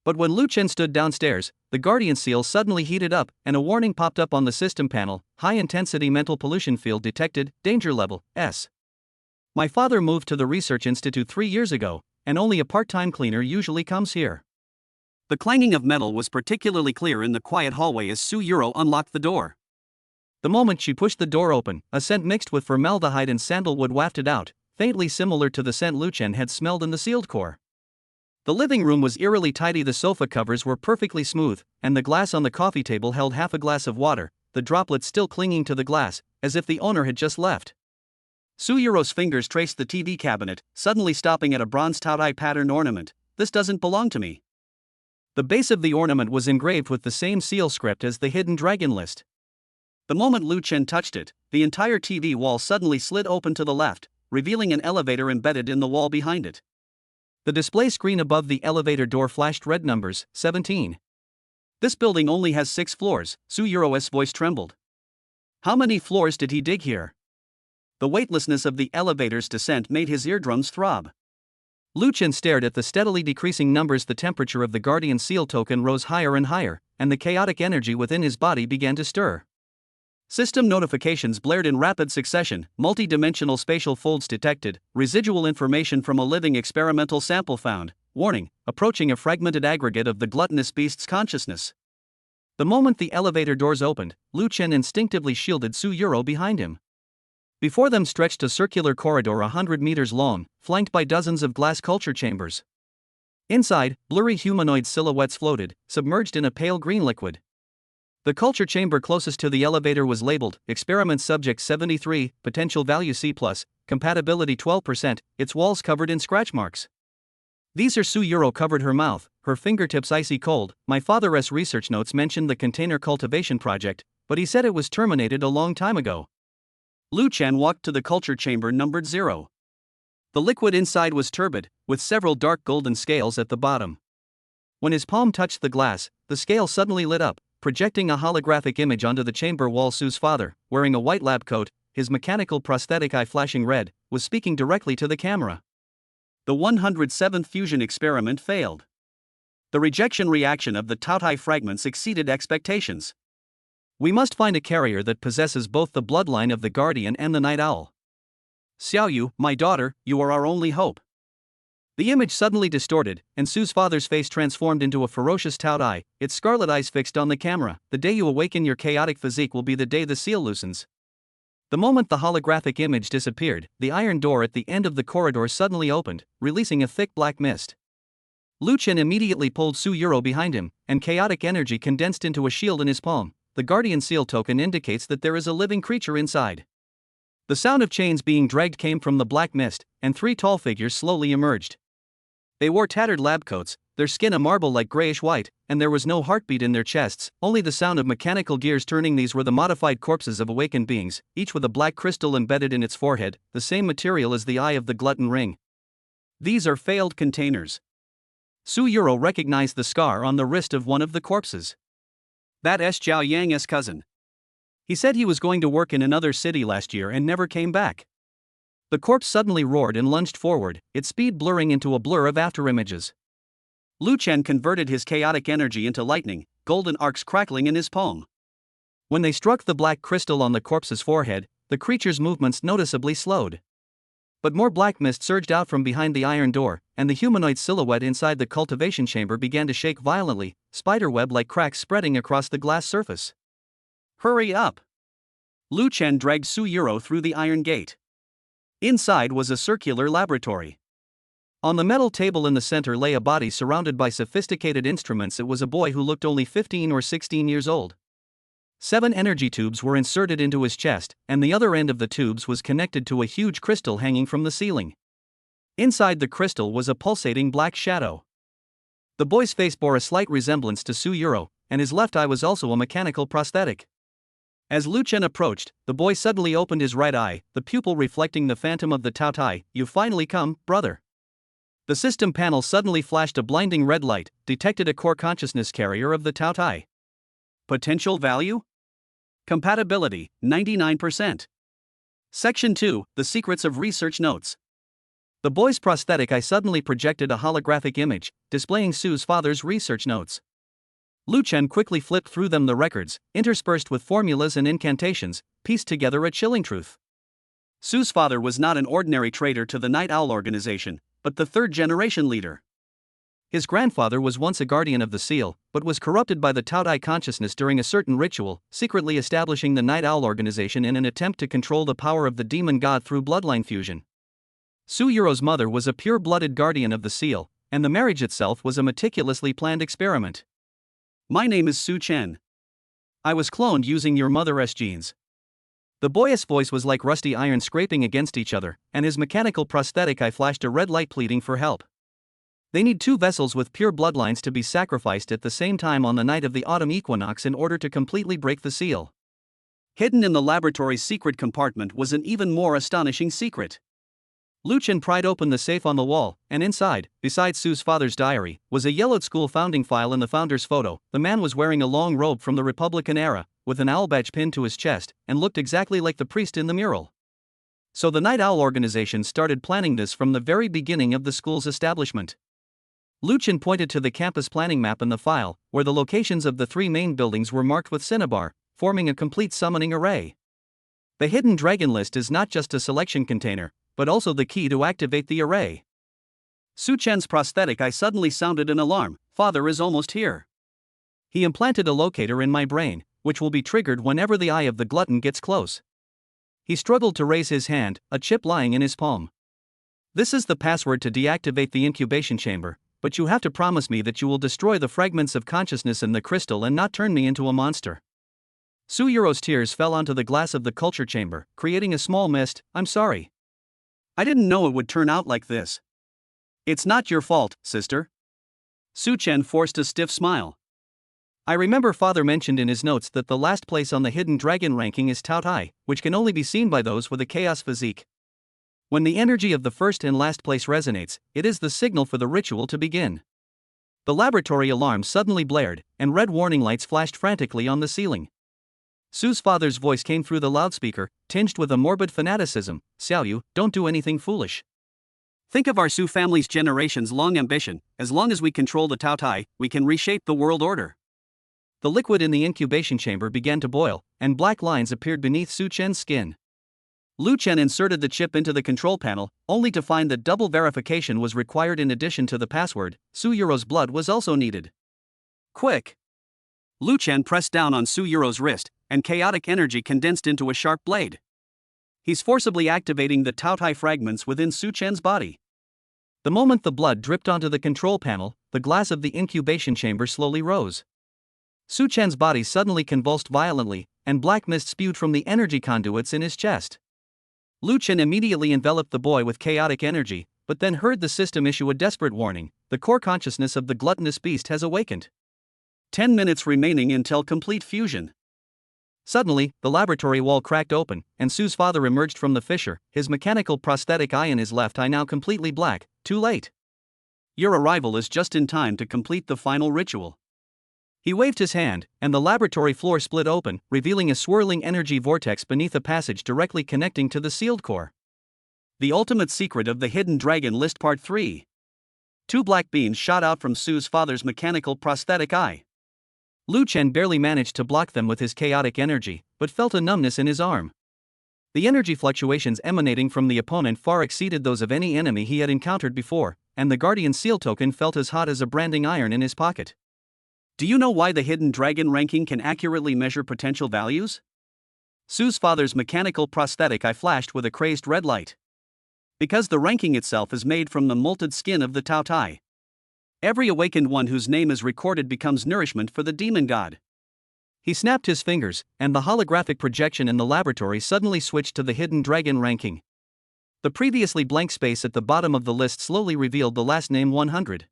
But when Lu Chen stood downstairs, the guardian seal suddenly heated up, and a warning popped up on the system panel: high-intensity mental pollution field detected, danger level, S. My father moved to the research institute 3 years ago, and only a part-time cleaner usually comes here. The clanging of metal was particularly clear in the quiet hallway as Su Yuro unlocked the door. The moment she pushed the door open, a scent mixed with formaldehyde and sandalwood wafted out, faintly similar to the scent Lu Chen had smelled in the sealed core. The living room was eerily tidy. The sofa covers were perfectly smooth, and the glass on the coffee table held half a glass of water, the droplets still clinging to the glass, as if the owner had just left. Su Yuro's fingers traced the TV cabinet, suddenly stopping at a bronze Tao Tai pattern ornament. "This doesn't belong to me." The base of the ornament was engraved with the same seal script as the hidden dragon list. The moment Lu Chen touched it, the entire TV wall suddenly slid open to the left, revealing an elevator embedded in the wall behind it. The display screen above the elevator door flashed red numbers, 17. This building only has 6 floors, Su Yuro's voice trembled. How many floors did he dig here? The weightlessness of the elevator's descent made his eardrums throb. Lu Chen stared at the steadily decreasing numbers. The temperature of the Guardian Seal token rose higher and higher, and the chaotic energy within his body began to stir. System notifications blared in rapid succession, multi-dimensional spatial folds detected, residual information from a living experimental sample found, warning, approaching a fragmented aggregate of the gluttonous beast's consciousness. The moment the elevator doors opened, Lu Chen instinctively shielded Su Yuro behind him. Before them stretched a circular corridor 100 meters long, flanked by dozens of glass culture chambers. Inside, blurry humanoid silhouettes floated, submerged in a pale green liquid. The culture chamber closest to the elevator was labeled, Experiment Subject 73, Potential Value C+, Compatibility 12%, its walls covered in scratch marks. These are Su Yuro covered her mouth, her fingertips icy cold. My father's research notes mentioned the container cultivation project, but he said it was terminated a long time ago. Lu Chen walked to the culture chamber numbered 0. The liquid inside was turbid, with several dark golden scales at the bottom. When his palm touched the glass, the scale suddenly lit up, projecting a holographic image onto the chamber wall. Su's father, wearing a white lab coat, his mechanical prosthetic eye flashing red, was speaking directly to the camera. The 107th fusion experiment failed. The rejection reaction of the Taotai fragments exceeded expectations. We must find a carrier that possesses both the bloodline of the Guardian and the Night Owl. Xiaoyu, my daughter, you are our only hope. The image suddenly distorted, and Su's father's face transformed into a ferocious Taotai, its scarlet eyes fixed on the camera. The day you awaken your chaotic physique will be the day the seal loosens. The moment the holographic image disappeared, the iron door at the end of the corridor suddenly opened, releasing a thick black mist. Lu Chen immediately pulled Su Yuro behind him, and chaotic energy condensed into a shield in his palm. The Guardian Seal token indicates that there is a living creature inside. The sound of chains being dragged came from the black mist, and 3 tall figures slowly emerged. They wore tattered lab coats, their skin a marble-like grayish-white, and there was no heartbeat in their chests, only the sound of mechanical gears turning. These were the modified corpses of awakened beings, each with a black crystal embedded in its forehead, the same material as the eye of the glutton ring. These are failed containers. Su Yuro recognized the scar on the wrist of one of the corpses. That's Zhao Yang's cousin. He said he was going to work in another city last year and never came back. The corpse suddenly roared and lunged forward, its speed blurring into a blur of afterimages. Lu Chen converted his chaotic energy into lightning, golden arcs crackling in his palm. When they struck the black crystal on the corpse's forehead, the creature's movements noticeably slowed. But more black mist surged out from behind the iron door, and the humanoid silhouette inside the cultivation chamber began to shake violently, spiderweb-like cracks spreading across the glass surface. Hurry up! Lu Chen dragged Su Yuro through the iron gate. Inside was a circular laboratory. On the metal table in the center lay a body surrounded by sophisticated instruments. It was a boy who looked only 15 or 16 years old. 7 energy tubes were inserted into his chest, and the other end of the tubes was connected to a huge crystal hanging from the ceiling. Inside the crystal was a pulsating black shadow. The boy's face bore a slight resemblance to Su Yuro, and his left eye was also a mechanical prosthetic. As Lu Chen approached, the boy suddenly opened his right eye, the pupil reflecting the phantom of the Taotai. You've finally come, brother. The system panel suddenly flashed a blinding red light, detected a core consciousness carrier of the Taotai. Potential value? Compatibility, 99%. Section 2, The Secrets of Research Notes. The boy's prosthetic eye suddenly projected a holographic image, displaying Su's father's research notes. Lu Chen quickly flipped through them. The records, interspersed with formulas and incantations, pieced together a chilling truth. Su's father was not an ordinary traitor to the Night Owl organization, but the 3rd-generation leader. His grandfather was once a guardian of the seal, but was corrupted by the Taotai consciousness during a certain ritual, secretly establishing the Night Owl organization in an attempt to control the power of the demon god through bloodline fusion. Su Yuro's mother was a pure-blooded guardian of the seal, and the marriage itself was a meticulously planned experiment. My name is Su Chen. I was cloned using your mother's genes. The boyish voice was like rusty iron scraping against each other, and his mechanical prosthetic eye flashed a red light pleading for help. They need 2 vessels with pure bloodlines to be sacrificed at the same time on the night of the autumn equinox in order to completely break the seal. Hidden in the laboratory's secret compartment was an even more astonishing secret. Lu Chen pried open the safe on the wall, and inside, besides Su's father's diary, was a yellowed school founding file and the founder's photo. The man was wearing a long robe from the Republican era, with an owl badge pinned to his chest, and looked exactly like the priest in the mural. So the Night Owl organization started planning this from the very beginning of the school's establishment. Lu Chen pointed to the campus planning map in the file, where the locations of the 3 main buildings were marked with cinnabar, forming a complete summoning array. The hidden dragon list is not just a selection container, but also the key to activate the array. Su Chen's prosthetic eye suddenly sounded an alarm. Father is almost here. He implanted a locator in my brain, which will be triggered whenever the eye of the glutton gets close. He struggled to raise his hand, a chip lying in his palm. This is the password to deactivate the incubation chamber, but you have to promise me that you will destroy the fragments of consciousness in the crystal and not turn me into a monster. Su Yuro's tears fell onto the glass of the culture chamber, creating a small mist. I'm sorry. I didn't know it would turn out like this. It's not your fault, sister. Su Chen forced a stiff smile. I remember father mentioned in his notes that the last place on the hidden dragon ranking is Tao Tai, which can only be seen by those with a chaos physique. When the energy of the first and last place resonates, it is the signal for the ritual to begin. The laboratory alarm suddenly blared, and red warning lights flashed frantically on the ceiling. Su's father's voice came through the loudspeaker, tinged with a morbid fanaticism. Xiaoyu, don't do anything foolish. Think of our Su family's generations-long ambition. As long as we control the Tao Tai, we can reshape the world order. The liquid in the incubation chamber began to boil, and black lines appeared beneath Su Chen's skin. Lu Chen inserted the chip into the control panel, only to find that double verification was required in addition to the password. Su Yuro's blood was also needed. Quick! Lu Chen pressed down on Su Yuro's wrist, and chaotic energy condensed into a sharp blade. He's forcibly activating the Tao Tai fragments within Su Chen's body. The moment the blood dripped onto the control panel, the glass of the incubation chamber slowly rose. Su Chen's body suddenly convulsed violently, and black mist spewed from the energy conduits in his chest. Lu Chen immediately enveloped the boy with chaotic energy, but then heard the system issue a desperate warning. The core consciousness of the gluttonous beast has awakened. 10 minutes remaining until complete fusion. Suddenly, the laboratory wall cracked open, and Su's father emerged from the fissure, his mechanical prosthetic eye in his left eye now completely black. Too late. Your arrival is just in time to complete the final ritual. He waved his hand, and the laboratory floor split open, revealing a swirling energy vortex beneath a passage directly connecting to the sealed core. The ultimate secret of the hidden dragon list part 3. 2 black beams shot out from Su's father's mechanical prosthetic eye. Lu Chen barely managed to block them with his chaotic energy, but felt a numbness in his arm. The energy fluctuations emanating from the opponent far exceeded those of any enemy he had encountered before, and the Guardian Seal token felt as hot as a branding iron in his pocket. Do you know why the hidden dragon ranking can accurately measure potential values? Su's father's mechanical prosthetic eye flashed with a crazed red light. Because the ranking itself is made from the molted skin of the Tao Tai. Every awakened one whose name is recorded becomes nourishment for the demon god. He snapped his fingers, and the holographic projection in the laboratory suddenly switched to the hidden dragon ranking. The previously blank space at the bottom of the list slowly revealed the last name 100.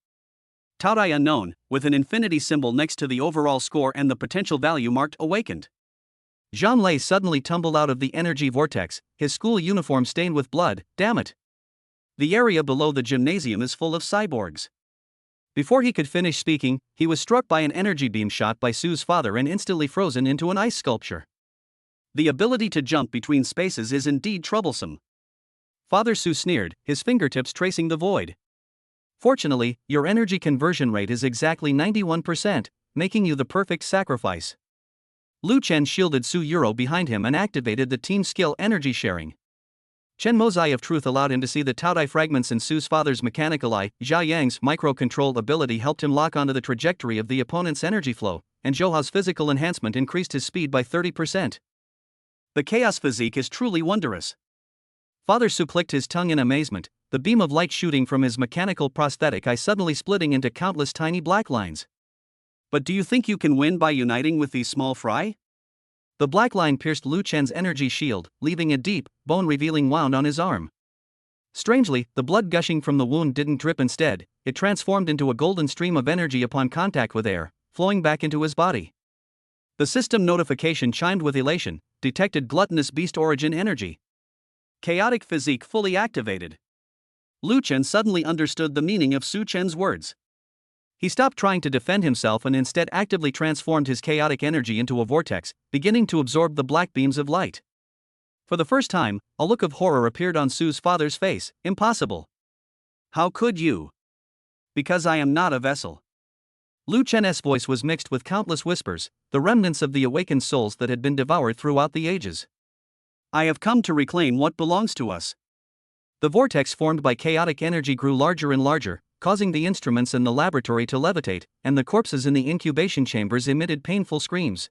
Tao Tai unknown, with an infinity symbol next to the overall score and the potential value marked awakened. Zhang Lei suddenly tumbled out of the energy vortex, his school uniform stained with blood. Damn it! The area below the gymnasium is full of cyborgs. Before he could finish speaking, he was struck by an energy beam shot by Su's father and instantly frozen into an ice sculpture. The ability to jump between spaces is indeed troublesome. Father Su sneered, his fingertips tracing the void. Fortunately, your energy conversion rate is exactly 91%, making you the perfect sacrifice. Lu Chen shielded Su Yuro behind him and activated the team skill energy sharing. Chen Mo's eye of truth allowed him to see the Tao Tai fragments in Su's father's mechanical eye. Zhao Yang's micro-control ability helped him lock onto the trajectory of the opponent's energy flow, and Zhouhao's physical enhancement increased his speed by 30%. The chaos physique is truly wondrous. Father Su clicked his tongue in amazement, the beam of light shooting from his mechanical prosthetic eye suddenly splitting into countless tiny black lines. But do you think you can win by uniting with these small fry? The black line pierced Lu Chen's energy shield, leaving a deep, bone-revealing wound on his arm. Strangely, the blood gushing from the wound didn't drip. Instead, it transformed into a golden stream of energy upon contact with air, flowing back into his body. The system notification chimed with elation, detected gluttonous beast origin energy. Chaotic physique fully activated. Lu Chen suddenly understood the meaning of Su Chen's words. He stopped trying to defend himself and instead actively transformed his chaotic energy into a vortex, beginning to absorb the black beams of light. For the first time, a look of horror appeared on Su's father's face. Impossible. How could you? Because I am not a vessel. Lu Chen's voice was mixed with countless whispers, the remnants of the awakened souls that had been devoured throughout the ages. I have come to reclaim what belongs to us. The vortex formed by chaotic energy grew larger and larger, causing the instruments in the laboratory to levitate, and the corpses in the incubation chambers emitted painful screams.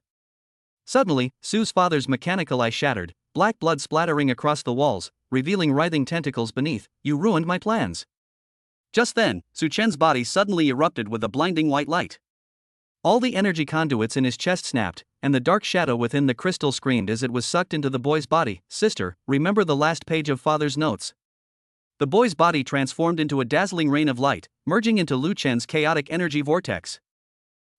Suddenly, Su's father's mechanical eye shattered, black blood splattering across the walls, revealing writhing tentacles beneath. You ruined my plans. Just then, Su Chen's body suddenly erupted with a blinding white light. All the energy conduits in his chest snapped, and the dark shadow within the crystal screamed as it was sucked into the boy's body. Sister, remember the last page of father's notes. The boy's body transformed into a dazzling rain of light, merging into Lu Chen's chaotic energy vortex.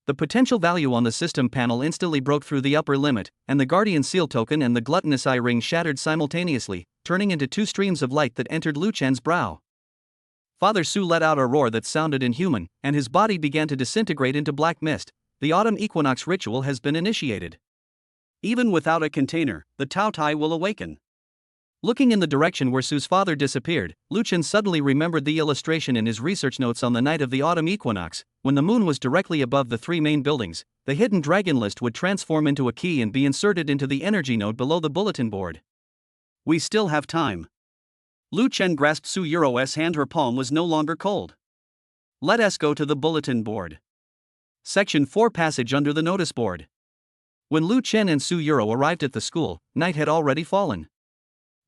The potential value on the system panel instantly broke through the upper limit, and the Guardian Seal token and the Gluttonous Eye Ring shattered simultaneously, turning into two streams of light that entered Lu Chen's brow. Father Su let out a roar that sounded inhuman, and his body began to disintegrate into black mist. The autumn equinox ritual has been initiated. Even without a container, the Tao Tai will awaken. Looking in the direction where Su's father disappeared, Lu Chen suddenly remembered the illustration in his research notes on the night of the autumn equinox. When the moon was directly above the three main buildings, the hidden dragon list would transform into a key and be inserted into the energy node below the bulletin board. We still have time. Lu Chen grasped Su Yuro's hand. Her palm was no longer cold. Let us go to the bulletin board. Section 4 Passage under the notice board. When Lu Chen and Su Yuro arrived at the school, night had already fallen.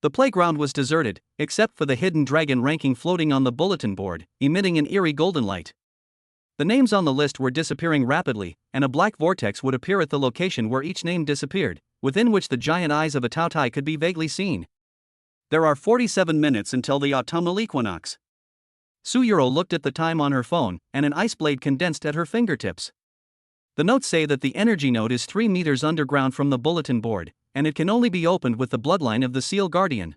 The playground was deserted, except for the hidden dragon ranking floating on the bulletin board, emitting an eerie golden light. The names on the list were disappearing rapidly, and a black vortex would appear at the location where each name disappeared, within which the giant eyes of a Tao Tai could be vaguely seen. There are 47 minutes until the autumnal equinox. Su Yuro looked at the time on her phone, and an ice blade condensed at her fingertips. The notes say that the energy node is 3 meters underground from the bulletin board, and it can only be opened with the bloodline of the Seal Guardian.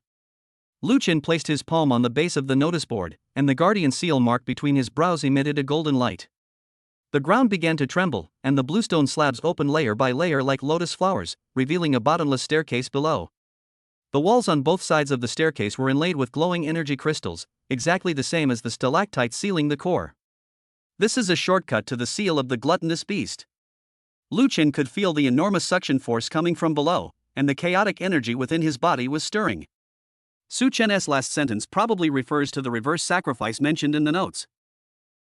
Lu Chen placed his palm on the base of the notice board, and the Guardian Seal mark between his brows emitted a golden light. The ground began to tremble, and the bluestone slabs opened layer by layer like lotus flowers, revealing a bottomless staircase below. The walls on both sides of the staircase were inlaid with glowing energy crystals, exactly the same as the stalactites sealing the core. This is a shortcut to the seal of the gluttonous beast. Lu Chen could feel the enormous suction force coming from below, and the chaotic energy within his body was stirring. Su Chen's last sentence probably refers to the reverse sacrifice mentioned in the notes.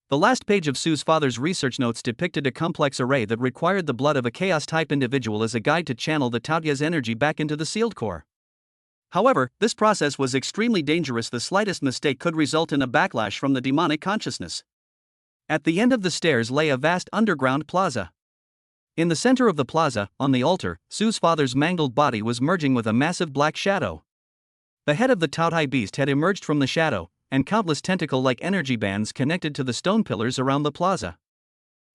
The last page of Su's father's research notes depicted a complex array that required the blood of a chaos-type individual as a guide to channel the Taotia's energy back into the sealed core. However, this process was extremely dangerous. The slightest mistake could result in a backlash from the demonic consciousness. At the end of the stairs lay a vast underground plaza. In the center of the plaza, on the altar, Su's father's mangled body was merging with a massive black shadow. The head of the Taotai beast had emerged from the shadow, and countless tentacle-like energy bands connected to the stone pillars around the plaza.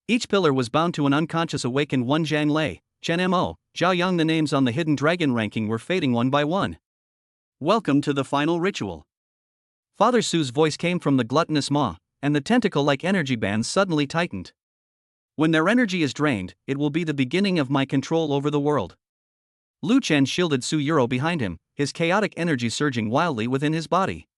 Each pillar was bound to an unconscious awakened one. Zhang Lei, Chen Mo, Zhao Yang. The names on the hidden dragon ranking were fading one by one. Welcome to the final ritual. Father Su's voice came from the gluttonous maw, and the tentacle-like energy bands suddenly tightened. When their energy is drained, it will be the beginning of my control over the world. Lu Chen shielded Su Yuro behind him, his chaotic energy surging wildly within his body.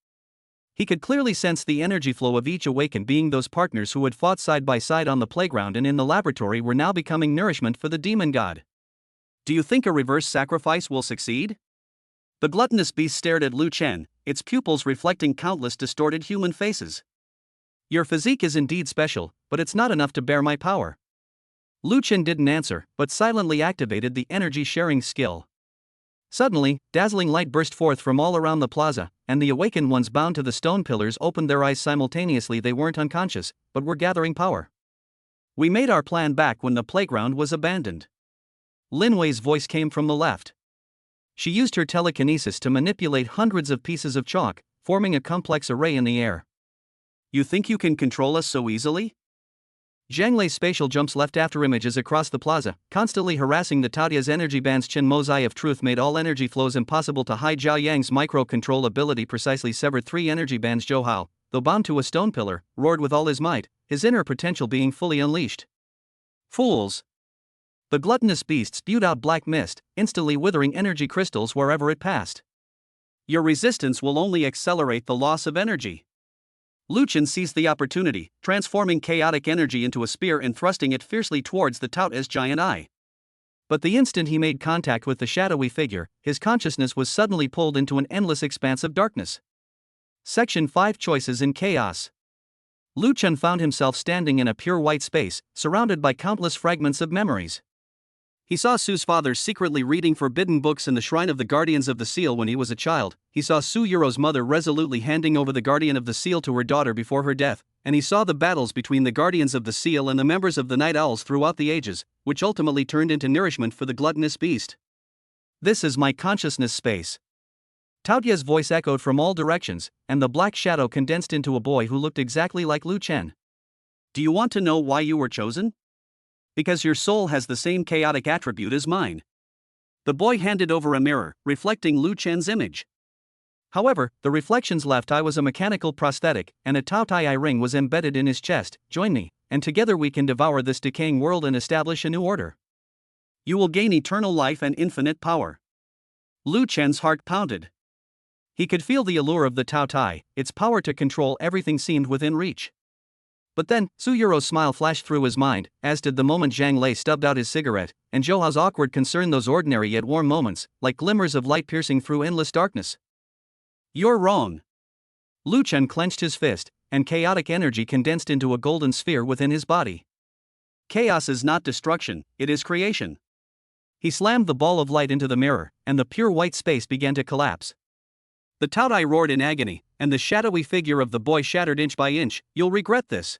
He could clearly sense the energy flow of each awakened being. Those partners who had fought side by side on the playground and in the laboratory were now becoming nourishment for the demon god. Do you think a reverse sacrifice will succeed? The gluttonous beast stared at Lu Chen, its pupils reflecting countless distorted human faces. Your physique is indeed special, but it's not enough to bear my power. Lu Chen didn't answer, but silently activated the energy-sharing skill. Suddenly, dazzling light burst forth from all around the plaza, and the awakened ones bound to the stone pillars opened their eyes simultaneously. They weren't unconscious, but were gathering power. We made our plan back when the playground was abandoned. Lin Wei's voice came from the left. She used her telekinesis to manipulate hundreds of pieces of chalk, forming a complex array in the air. You think you can control us so easily? Zhang Lei's spatial jumps left after images across the plaza, constantly harassing the Taotia's energy bands. Chen Mo's Eye of Truth made all energy flows impossible to hide. Zhao Yang's micro-control ability precisely severed 3 energy bands. Zhou Hao, though bound to a stone pillar, roared with all his might, his inner potential being fully unleashed. Fools! The gluttonous beast spewed out black mist, instantly withering energy crystals wherever it passed. Your resistance will only accelerate the loss of energy. Lu Chen seized the opportunity, transforming chaotic energy into a spear and thrusting it fiercely towards the Taotia's giant eye. But the instant he made contact with the shadowy figure, his consciousness was suddenly pulled into an endless expanse of darkness. Section 5: Choices in Chaos. Lu Chen found himself standing in a pure white space, surrounded by countless fragments of memories. He saw Su's father secretly reading forbidden books in the shrine of the Guardians of the Seal when he was a child. He saw Su Yuro's mother resolutely handing over the Guardian of the Seal to her daughter before her death, and he saw the battles between the Guardians of the Seal and the members of the Night Owls throughout the ages, which ultimately turned into nourishment for the gluttonous beast. This is my consciousness space. Taotia's voice echoed from all directions, and the black shadow condensed into a boy who looked exactly like Lu Chen. Do you want to know why you were chosen? Because your soul has the same chaotic attribute as mine. The boy handed over a mirror, reflecting Lu Chen's image. However, the reflection's left eye was a mechanical prosthetic, and a Taotai eye ring was embedded in his chest. Join me, and together we can devour this decaying world and establish a new order. You will gain eternal life and infinite power. Lu Chen's heart pounded. He could feel the allure of the Taotai, its power to control everything seemed within reach. But then, Su Yuro's smile flashed through his mind, as did the moment Zhang Lei stubbed out his cigarette, and Zhou Hao's awkward concern, those ordinary yet warm moments, like glimmers of light piercing through endless darkness. You're wrong. Lu Chen clenched his fist, and chaotic energy condensed into a golden sphere within his body. Chaos is not destruction, it is creation. He slammed the ball of light into the mirror, and the pure white space began to collapse. The Taotai roared in agony, and the shadowy figure of the boy shattered inch by inch. You'll regret this.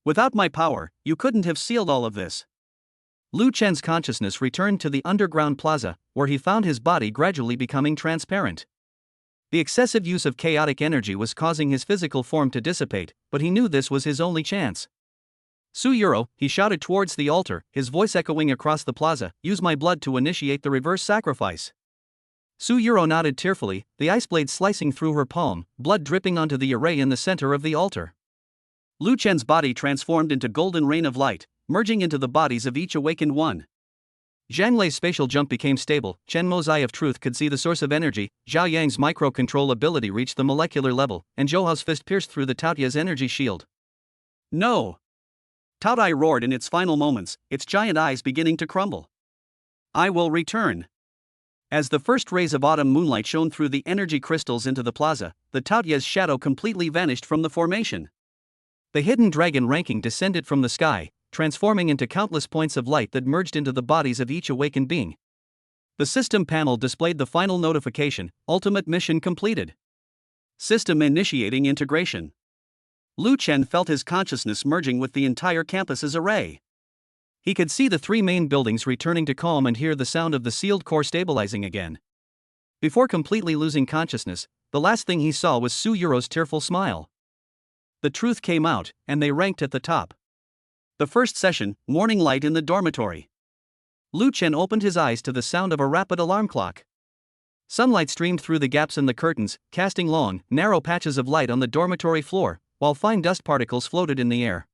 Without my power, you couldn't have sealed all of this. Lu Chen's consciousness returned to the underground plaza, where he found his body gradually becoming transparent. The excessive use of chaotic energy was causing his physical form to dissipate, but he knew this was his only chance. Su Yuro, he shouted towards the altar, his voice echoing across the plaza, use my blood to initiate the reverse sacrifice. Su Yuro nodded tearfully, the ice blade slicing through her palm, blood dripping onto the array in the center of the altar. Lu Chen's body transformed into golden rain of light, merging into the bodies of each awakened one. Zhang Lei's spatial jump became stable, Chen Mo's Eye of Truth could see the source of energy, Zhao Yang's micro-control ability reached the molecular level, and Zhou Hao's fist pierced through the Taotia's energy shield. No! Taotai roared in its final moments, its giant eyes beginning to crumble. I will return. As the first rays of autumn moonlight shone through the energy crystals into the plaza, the Taotia's shadow completely vanished from the formation. The hidden dragon ranking descended from the sky, transforming into countless points of light that merged into the bodies of each awakened being. The system panel displayed the final notification, ultimate mission completed. System initiating integration. Lu Chen felt his consciousness merging with the entire campus's array. He could see the 3 main buildings returning to calm and hear the sound of the sealed core stabilizing again. Before completely losing consciousness, the last thing he saw was Su Yuro's tearful smile. The truth came out, and they ranked at the top. The first session, morning light in the dormitory. Lu Chen opened his eyes to the sound of a rapid alarm clock. Sunlight streamed through the gaps in the curtains, casting long, narrow patches of light on the dormitory floor, while fine dust particles floated in the air.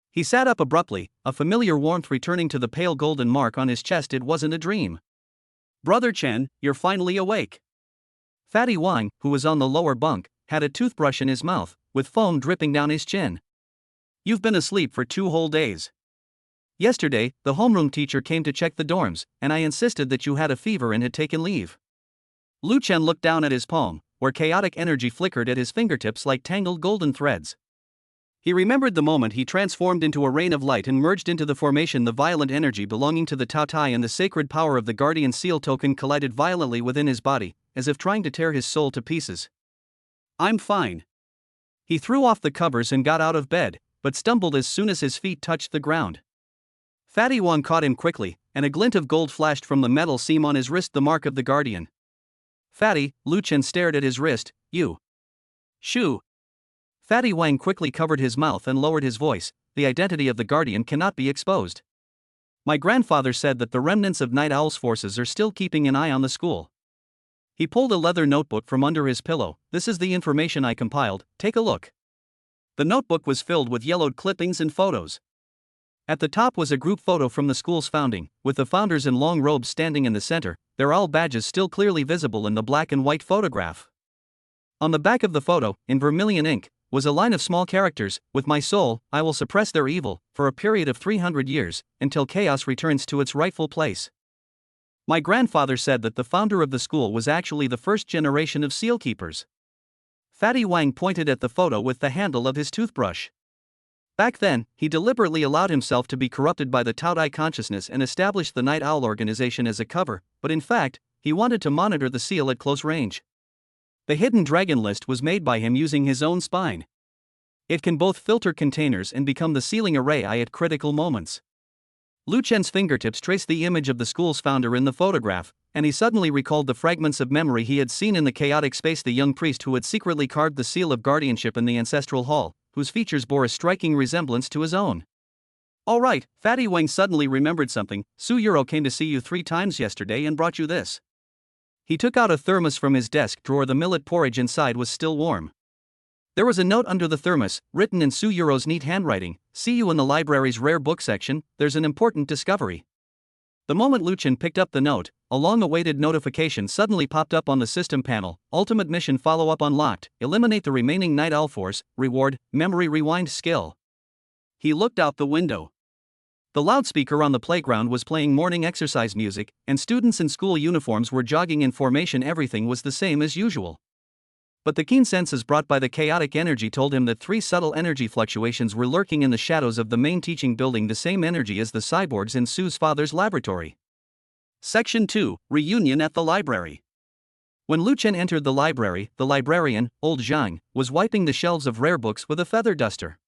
He sat up abruptly, a familiar warmth returning to the pale golden mark on his chest. It wasn't a dream. Brother Chen, you're finally awake. Fatty Wang, who was on the lower bunk, had a toothbrush in his mouth, with foam dripping down his chin. You've been asleep for 2 whole days. Yesterday, the homeroom teacher came to check the dorms, and I insisted that you had a fever and had taken leave. Lu Chen looked down at his palm, where chaotic energy flickered at his fingertips like tangled golden threads. He remembered the moment he transformed into a rain of light and merged into the formation. The violent energy belonging to the Taotai and the sacred power of the Guardian Seal token collided violently within his body, as if trying to tear his soul to pieces. I'm fine. He threw off the covers and got out of bed, but stumbled as soon as his feet touched the ground. Fatty Wang caught him quickly, and a glint of gold flashed from the metal seam on his wrist, the mark of the Guardian. Fatty, Lu Chen stared at his wrist. You. Shoo! Fatty Wang quickly covered his mouth and lowered his voice. The identity of the guardian cannot be exposed. My grandfather said that the remnants of Night Owl's forces are still keeping an eye on the school. He pulled a leather notebook from under his pillow. This is the information I compiled, take a look. The notebook was filled with yellowed clippings and photos. At the top was a group photo from the school's founding, with the founders in long robes standing in the center, their owl badges still clearly visible in the black and white photograph. On the back of the photo, in vermilion ink, was a line of small characters, with my soul, I will suppress their evil, for a period of 300 years, until chaos returns to its rightful place. My grandfather said that the founder of the school was actually the first generation of seal keepers. Fatty Wang pointed at the photo with the handle of his toothbrush. Back then, he deliberately allowed himself to be corrupted by the Taodai consciousness and established the Night Owl organization as a cover, but in fact, he wanted to monitor the seal at close range. The hidden dragon list was made by him using his own spine. It can both filter containers and become the sealing array eye at critical moments. Lu Chen's fingertips traced the image of the school's founder in the photograph, and he suddenly recalled the fragments of memory he had seen in the chaotic space, the young priest who had secretly carved the seal of guardianship in the ancestral hall, whose features bore a striking resemblance to his own. All right, Fatty Wang suddenly remembered something. Su Yuro came to see you 3 times yesterday and brought you this. He took out a thermos from his desk drawer. The millet porridge inside was still warm. There was a note under the thermos, written in Su Yuro's neat handwriting. See you in the library's rare book section, there's an important discovery. The moment Lu Chen picked up the note, a long-awaited notification suddenly popped up on the system panel. Ultimate mission follow-up unlocked. Eliminate the remaining Night Owl force. Reward, memory rewind skill. He looked out the window. The loudspeaker on the playground was playing morning exercise music, and students in school uniforms were jogging in formation. Everything was the same as usual. But the keen senses brought by the chaotic energy told him that 3 subtle energy fluctuations were lurking in the shadows of the main teaching building, the same energy as the cyborgs in Su's father's laboratory. Section 2, Reunion at the Library. When Lu Chen entered the library, the librarian, old Zhang, was wiping the shelves of rare books with a feather duster.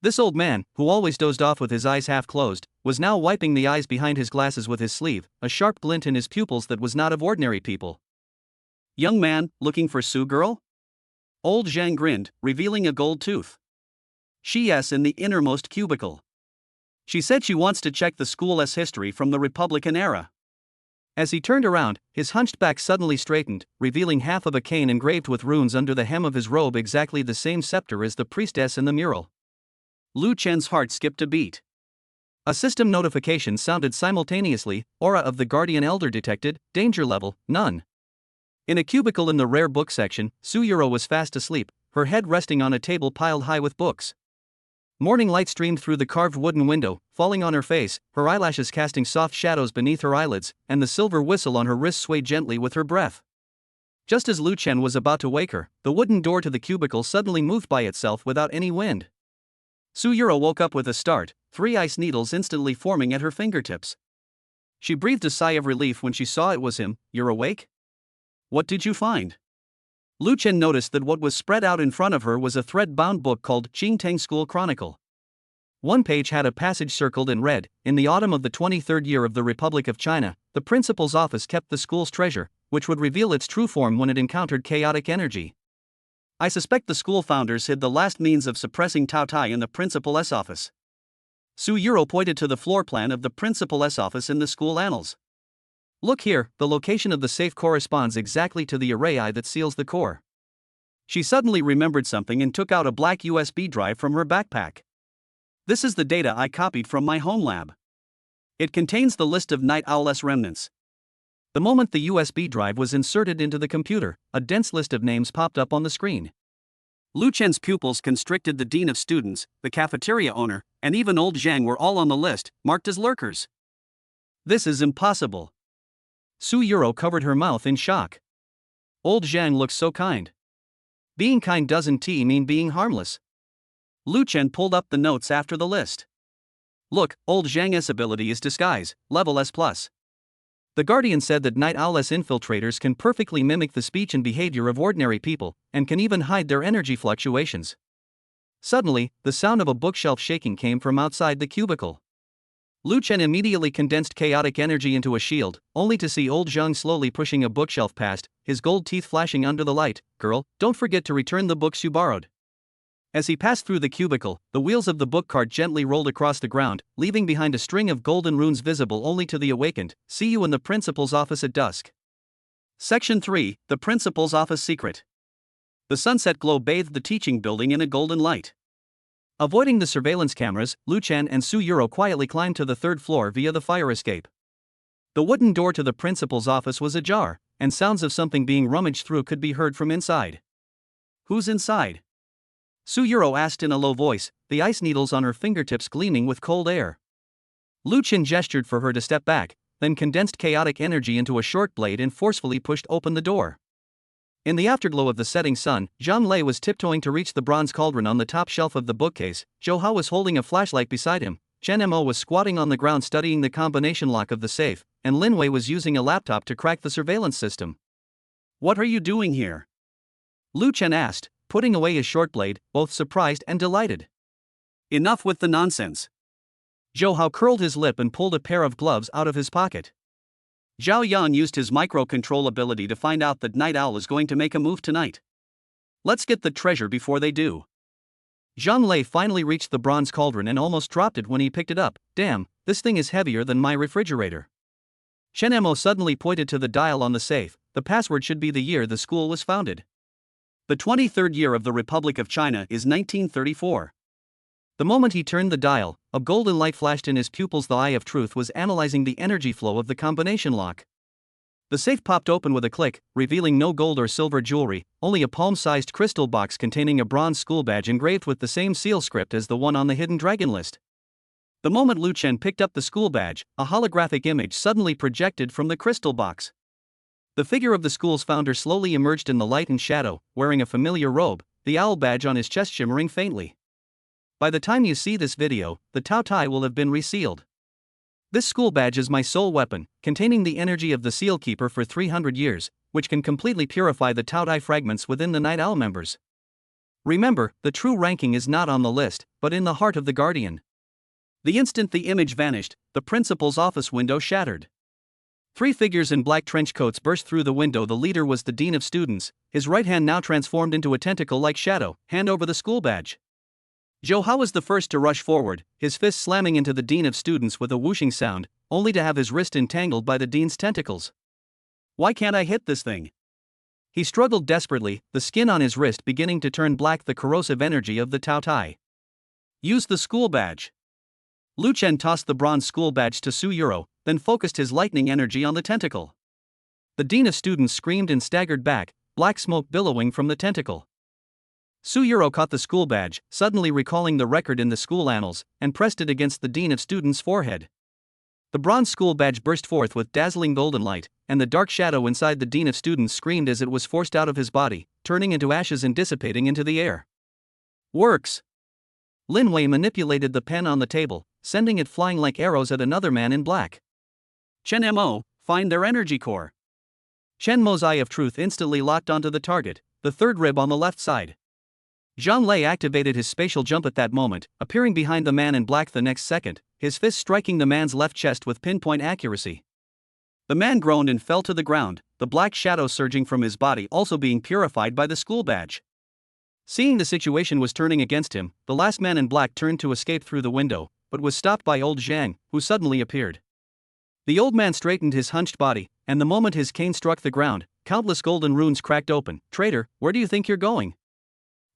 This old man, who always dozed off with his eyes half closed, was now wiping the eyes behind his glasses with his sleeve, a sharp glint in his pupils that was not of ordinary people. Young man, looking for Su girl? Old Zhang grinned, revealing a gold tooth. Yes, in the innermost cubicle. She said she wants to check the school's history from the Republican era. As he turned around, his hunched back suddenly straightened, revealing half of a cane engraved with runes under the hem of his robe, exactly the same scepter as the priestess in the mural. Lu Chen's heart skipped a beat. A system notification sounded simultaneously. Aura of the Guardian Elder detected, danger level, none. In a cubicle in the rare book section, Su Yuro was fast asleep, her head resting on a table piled high with books. Morning light streamed through the carved wooden window, falling on her face, her eyelashes casting soft shadows beneath her eyelids, and the silver whistle on her wrist swayed gently with her breath. Just as Lu Chen was about to wake her, the wooden door to the cubicle suddenly moved by itself without any wind. Su Yuro woke up with a start, 3 ice needles instantly forming at her fingertips. She breathed a sigh of relief when she saw it was him. You're awake? What did you find? Lu Chen noticed that what was spread out in front of her was a thread-bound book called Qingtang School Chronicle. One page had a passage circled in red. In the autumn of the 23rd year of the Republic of China, the principal's office kept the school's treasure, which would reveal its true form when it encountered chaotic energy. I suspect the school founders hid the last means of suppressing Tao Tai in the principal's office. Su Yuro pointed to the floor plan of the principal's office in the school annals. Look here, the location of the safe corresponds exactly to the array eye that seals the core. She suddenly remembered something and took out a black USB drive from her backpack. This is the data I copied from my home lab. It contains the list of Night Owl's remnants. The moment the USB drive was inserted into the computer, a dense list of names popped up on the screen. Lu Chen's pupils constricted, the dean of students, the cafeteria owner, and even old Zhang were all on the list, marked as lurkers. This is impossible. Su Yuro covered her mouth in shock. Old Zhang looks so kind. Being kind doesn't mean being harmless. Lu Chen pulled up the notes after the list. Look, old Zhang's ability is disguise, level S+. The Guardian said that Night Owl's infiltrators can perfectly mimic the speech and behavior of ordinary people, and can even hide their energy fluctuations. Suddenly, the sound of a bookshelf shaking came from outside the cubicle. Lu Chen immediately condensed chaotic energy into a shield, only to see old Zhang slowly pushing a bookshelf past, his gold teeth flashing under the light. "Girl, don't forget to return the books you borrowed." As he passed through the cubicle, the wheels of the book cart gently rolled across the ground, leaving behind a string of golden runes visible only to the awakened. "See you in the principal's office at dusk." Section 3, The Principal's Office Secret. The sunset glow bathed the teaching building in a golden light. Avoiding the surveillance cameras, Lu Chen and Su Yuro quietly climbed to the third floor via the fire escape. The wooden door to the principal's office was ajar, and sounds of something being rummaged through could be heard from inside. "Who's inside?" Su Yuro asked in a low voice, the ice needles on her fingertips gleaming with cold air. Lu Chen gestured for her to step back, then condensed chaotic energy into a short blade and forcefully pushed open the door. In the afterglow of the setting sun, Zhang Lei was tiptoeing to reach the bronze cauldron on the top shelf of the bookcase. Zhou Hao was holding a flashlight beside him, Chen Mo was squatting on the ground studying the combination lock of the safe, and Lin Wei was using a laptop to crack the surveillance system. "What are you doing here?" Lu Chen asked, putting away his short blade, both surprised and delighted. "Enough with the nonsense." Zhou Hao curled his lip and pulled a pair of gloves out of his pocket. Zhao Yan used his micro-control ability to find out that Night Owl is going to make a move tonight. "Let's get the treasure before they do." Zhang Lei finally reached the bronze cauldron and almost dropped it when he picked it up. "Damn, this thing is heavier than my refrigerator." Chen Mo suddenly pointed to the dial on the safe. The password should be the year the school was founded. The 23rd year of the Republic of China is 1934. The moment he turned the dial, a golden light flashed in his pupils. The Eye of Truth was analyzing the energy flow of the combination lock. The safe popped open with a click, revealing no gold or silver jewelry, only a palm-sized crystal box containing a bronze school badge engraved with the same seal script as the one on the hidden dragon list. The moment Lu Chen picked up the school badge, a holographic image suddenly projected from the crystal box. The figure of the school's founder slowly emerged in the light and shadow, wearing a familiar robe, the owl badge on his chest shimmering faintly. By the time you see this video, the Tao Tai will have been resealed. This school badge is my sole weapon, containing the energy of the Seal Keeper for 300 years, which can completely purify the Tao Tai fragments within the Night Owl members. Remember, the true ranking is not on the list, but in the heart of the Guardian. The instant the image vanished, the principal's office window shattered. Three figures in black trench coats burst through the window. The leader was the Dean of Students, his right hand now transformed into a tentacle-like shadow. "Hand over the school badge." Zhou Hao was the first to rush forward, his fist slamming into the Dean of Students with a whooshing sound, only to have his wrist entangled by the Dean's tentacles. "Why can't I hit this thing?" He struggled desperately, the skin on his wrist beginning to turn black, the corrosive energy of the Tao Tai. "Use the school badge." Lu Chen tossed the bronze school badge to Su Yuro, then focused his lightning energy on the tentacle. The Dean of Students screamed and staggered back, black smoke billowing from the tentacle. Su Yuro caught the school badge, suddenly recalling the record in the school annals, and pressed it against the Dean of Students' forehead. The bronze school badge burst forth with dazzling golden light, and the dark shadow inside the Dean of Students screamed as it was forced out of his body, turning into ashes and dissipating into the air. "Works!" Lin Wei manipulated the pen on the table, sending it flying like arrows at another man in black. "Chen Mo, find their energy core." Chen Mo's Eye of Truth instantly locked onto the target, the third rib on the left side. Zhang Lei activated his spatial jump at that moment, appearing behind the man in black the next second, his fist striking the man's left chest with pinpoint accuracy. The man groaned and fell to the ground, the black shadow surging from his body also being purified by the school badge. Seeing the situation was turning against him, the last man in black turned to escape through the window, but was stopped by old Zhang, who suddenly appeared. The old man straightened his hunched body, and the moment his cane struck the ground, countless golden runes cracked open. "Traitor, where do you think you're going?"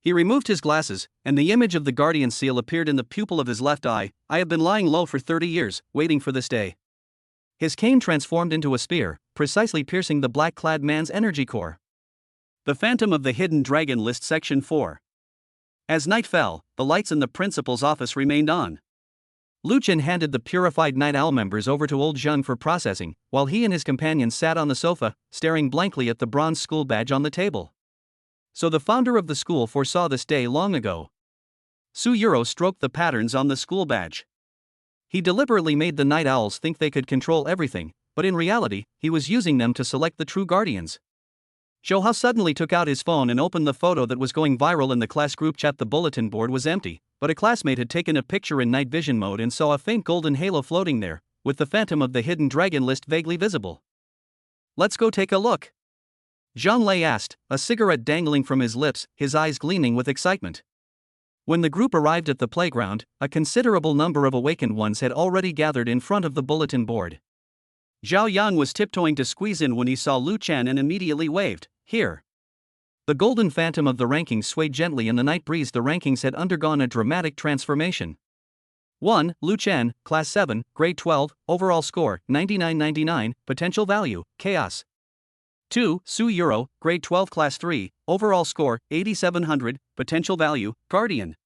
He removed his glasses, and the image of the Guardian seal appeared in the pupil of his left eye. "I have been lying low for 30 years, waiting for this day." His cane transformed into a spear, precisely piercing the black-clad man's energy core. The Phantom of the Hidden Dragon List Section 4. As night fell, the lights in the principal's office remained on. Lu Chen handed the purified Night Owl members over to old Zhang for processing, while he and his companions sat on the sofa, staring blankly at the bronze school badge on the table. So the founder of the school foresaw this day long ago. Su Yuro stroked the patterns on the school badge. He deliberately made the Night Owls think they could control everything, but in reality, he was using them to select the true guardians. Zhou Hao suddenly took out his phone and opened the photo that was going viral in the class group chat. The bulletin board was empty, but a classmate had taken a picture in night vision mode and saw a faint golden halo floating there, with the phantom of the hidden dragon list vaguely visible. "Let's go take a look," Zhang Lei asked, a cigarette dangling from his lips, his eyes gleaming with excitement. When the group arrived at the playground, a considerable number of awakened ones had already gathered in front of the bulletin board. Zhao Yang was tiptoeing to squeeze in when he saw Lu Chen and immediately waved, "Here." The golden phantom of the rankings swayed gently in the night breeze. The rankings had undergone a dramatic transformation. 1. Lu Chen, Class 7, Grade 12, Overall Score, 9999, Potential Value, Chaos. 2. Su Euro, Grade 12, Class 3, Overall Score, 8700, Potential Value, Guardian.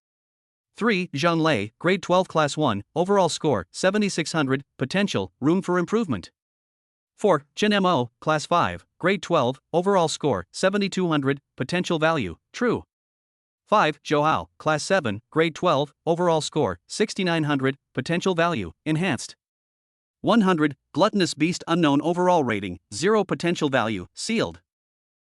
3. Zhang Lei, Grade 12, Class 1, Overall Score, 7600, Potential, Room for Improvement. 4. Chen Mo, Class 5, Grade 12, Overall Score, 7200, Potential Value, True. 5. Zhou Hao, Class 7, Grade 12, Overall Score, 6900, Potential Value, Enhanced. 100. Gluttonous Beast Unknown Overall Rating, 0 Potential Value, Sealed.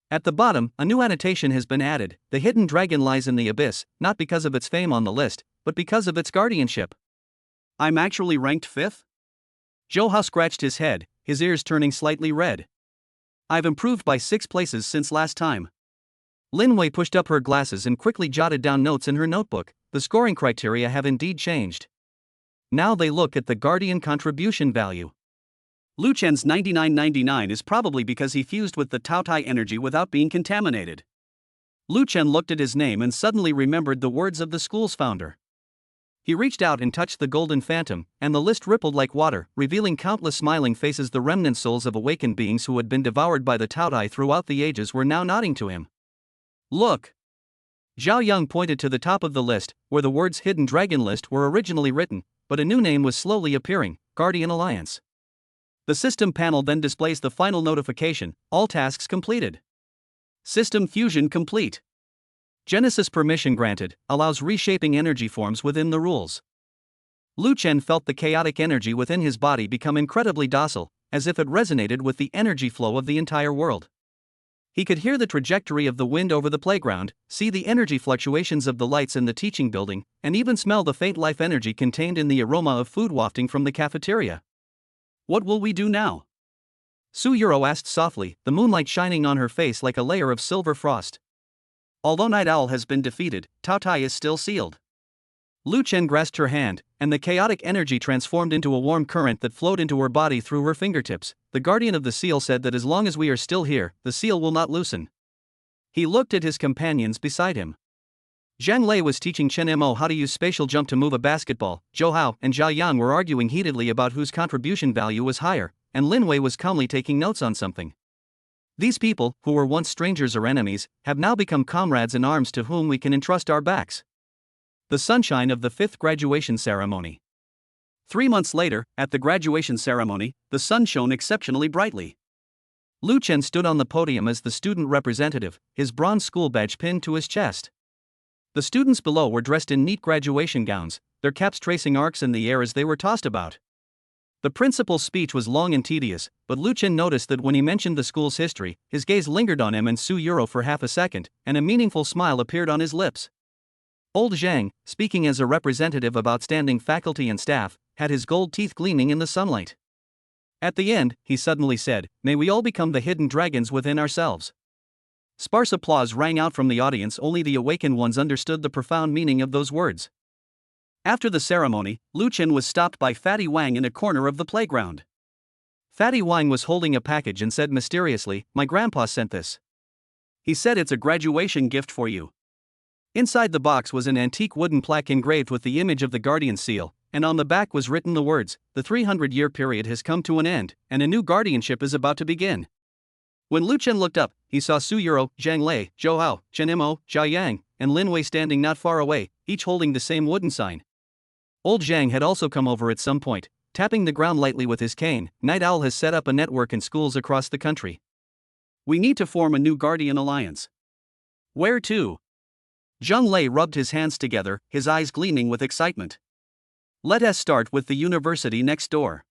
At the bottom, a new annotation has been added. The hidden dragon lies in the abyss, not because of its fame on the list, but because of its guardianship. "I'm actually ranked 5th? Zhou Hao scratched his head, his ears turning slightly red. "I've improved by 6 places since last time." Lin Wei pushed up her glasses and quickly jotted down notes in her notebook. The scoring criteria have indeed changed. Now they look at the guardian contribution value. Lu Chen's 9999 is probably because he fused with the Taotai energy without being contaminated. Lu Chen looked at his name and suddenly remembered the words of the school's founder. He reached out and touched the golden phantom, and the list rippled like water, revealing countless smiling faces. The remnant souls of awakened beings who had been devoured by the Taotai throughout the ages were now nodding to him. "Look!" Zhao Yang pointed to the top of the list, where the words Hidden Dragon List were originally written, but a new name was slowly appearing, Guardian Alliance. The system panel then displays the final notification: all tasks completed. System fusion complete. Genesis permission granted, allows reshaping energy forms within the rules. Lu Chen felt the chaotic energy within his body become incredibly docile, as if it resonated with the energy flow of the entire world. He could hear the trajectory of the wind over the playground, see the energy fluctuations of the lights in the teaching building, and even smell the faint life energy contained in the aroma of food wafting from the cafeteria. "What will we do now?" Su Euro asked softly, the moonlight shining on her face like a layer of silver frost. "Although Night Owl has been defeated, Taotai is still sealed." Lu Chen grasped her hand, and the chaotic energy transformed into a warm current that flowed into her body through her fingertips. The guardian of the seal said that as long as we are still here, the seal will not loosen. He looked at his companions beside him. Zhang Lei was teaching Chen Mo how to use spatial jump to move a basketball. Zhou Hao and Zhao Yang were arguing heatedly about whose contribution value was higher, and Lin Wei was calmly taking notes on something. These people, who were once strangers or enemies, have now become comrades in arms to whom we can entrust our backs. The sunshine of the 5th graduation ceremony. 3 months later, at the graduation ceremony, the sun shone exceptionally brightly. Lu Chen stood on the podium as the student representative, his bronze school badge pinned to his chest. The students below were dressed in neat graduation gowns, their caps tracing arcs in the air as they were tossed about. The principal's speech was long and tedious, but Lu Chen noticed that when he mentioned the school's history, his gaze lingered on him and Su Euro for half a second, and a meaningful smile appeared on his lips. Old Zhang, speaking as a representative of outstanding faculty and staff, had his gold teeth gleaming in the sunlight. At the end, he suddenly said, "May we all become the hidden dragons within ourselves." Sparse applause rang out from the audience. Only the awakened ones understood the profound meaning of those words. After the ceremony, Lu Chen was stopped by Fatty Wang in a corner of the playground. Fatty Wang was holding a package and said mysteriously, "My grandpa sent this. He said it's a graduation gift for you." Inside the box was an antique wooden plaque engraved with the image of the guardian seal, and on the back was written the words, "The 300-year period has come to an end, and a new guardianship is about to begin." When Lu Chen looked up, he saw Su Euro, Zhang Lei, Zhou Hao, Chen Mo, Zhao Yang, and Lin Wei standing not far away, each holding the same wooden sign. Old Zhang had also come over at some point, tapping the ground lightly with his cane. Night Owl has set up a network in schools across the country. We need to form a new Guardian Alliance. Where to? Zhang Lei rubbed his hands together, his eyes gleaming with excitement. Let us start with the university next door.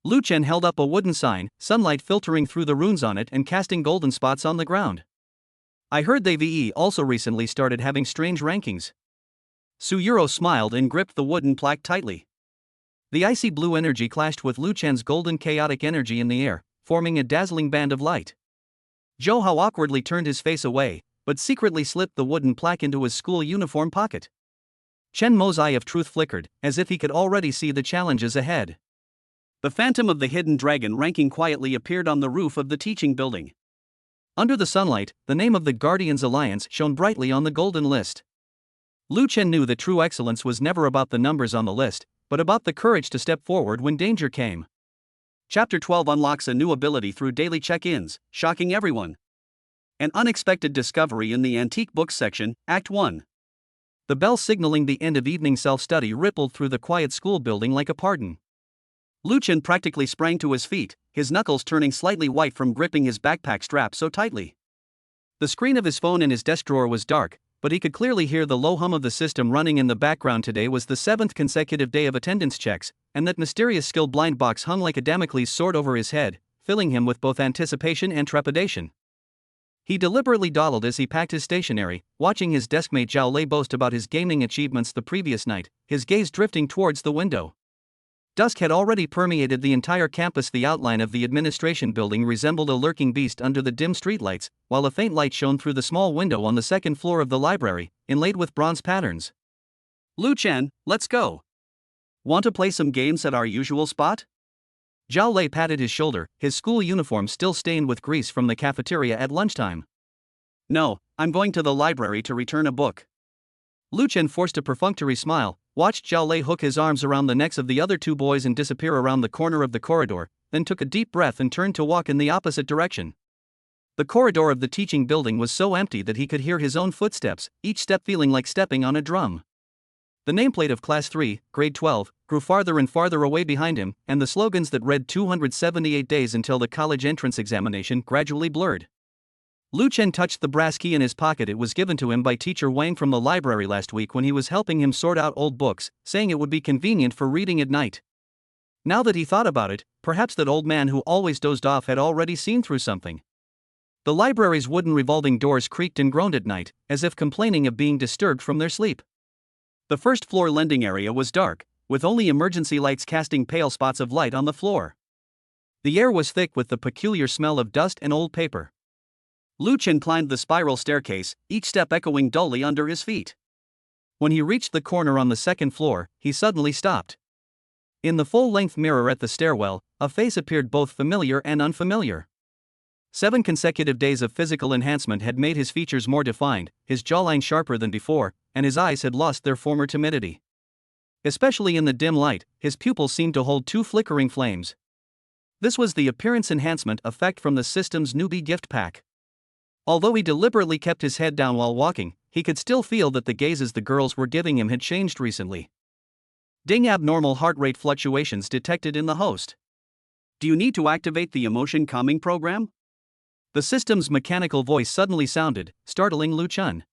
Lu Chen held up a wooden sign, sunlight filtering through the runes on it and casting golden spots on the ground. I heard they VE also recently started having strange rankings. Suyuro smiled and gripped the wooden plaque tightly. The icy blue energy clashed with Lu Chen's golden chaotic energy in the air, forming a dazzling band of light. Zhou Hao awkwardly turned his face away, but secretly slipped the wooden plaque into his school uniform pocket. Chen Mo's eye of truth flickered, as if he could already see the challenges ahead. The phantom of the hidden dragon ranking quietly appeared on the roof of the teaching building. Under the sunlight, the name of the Guardians Alliance shone brightly on the golden list. Lu Chen knew that true excellence was never about the numbers on the list, but about the courage to step forward when danger came. Chapter 12 unlocks a new ability through daily check-ins, shocking everyone. An unexpected discovery in the antique books section, Act 1. The bell signaling the end of evening self-study rippled through the quiet school building like a pardon. Lu Chen practically sprang to his feet, his knuckles turning slightly white from gripping his backpack strap so tightly. The screen of his phone in his desk drawer was dark, but he could clearly hear the low hum of the system running in the background. Today was the 7th consecutive day of attendance checks, and that mysterious skill blind box hung like a Damocles sword over his head, filling him with both anticipation and trepidation. He deliberately dawdled as he packed his stationery, watching his deskmate Zhao Lei boast about his gaming achievements the previous night, his gaze drifting towards the window. Dusk had already permeated the entire campus. The outline of the administration building resembled a lurking beast under the dim streetlights, while a faint light shone through the small window on the second floor of the library, inlaid with bronze patterns. "Lu Chen, let's go. Want to play some games at our usual spot?" Zhao Lei patted his shoulder, his school uniform still stained with grease from the cafeteria at lunchtime. "No, I'm going to the library to return a book." Lu Chen forced a perfunctory smile, watched Zhao Lei hook his arms around the necks of the other two boys and disappear around the corner of the corridor, then took a deep breath and turned to walk in the opposite direction. The corridor of the teaching building was so empty that he could hear his own footsteps, each step feeling like stepping on a drum. The nameplate of Class 3, Grade 12, grew farther and farther away behind him, and the slogans that read 278 days until the college entrance examination gradually blurred. Lu Chen touched the brass key in his pocket. It was given to him by Teacher Wang from the library last week when he was helping him sort out old books, saying it would be convenient for reading at night. Now that he thought about it, perhaps that old man who always dozed off had already seen through something. The library's wooden revolving doors creaked and groaned at night, as if complaining of being disturbed from their sleep. The first floor lending area was dark, with only emergency lights casting pale spots of light on the floor. The air was thick with the peculiar smell of dust and old paper. Lu Chen climbed the spiral staircase, each step echoing dully under his feet. When he reached the corner on the second floor, he suddenly stopped. In the full-length mirror at the stairwell, a face appeared both familiar and unfamiliar. 7 consecutive days of physical enhancement had made his features more defined, his jawline sharper than before, and his eyes had lost their former timidity. Especially in the dim light, his pupils seemed to hold 2 flickering flames. This was the appearance enhancement effect from the system's newbie gift pack. Although he deliberately kept his head down while walking, he could still feel that the gazes the girls were giving him had changed recently. Ding! Abnormal heart rate fluctuations detected in the host. "Do you need to activate the emotion calming program?" The system's mechanical voice suddenly sounded, startling Lu Chen.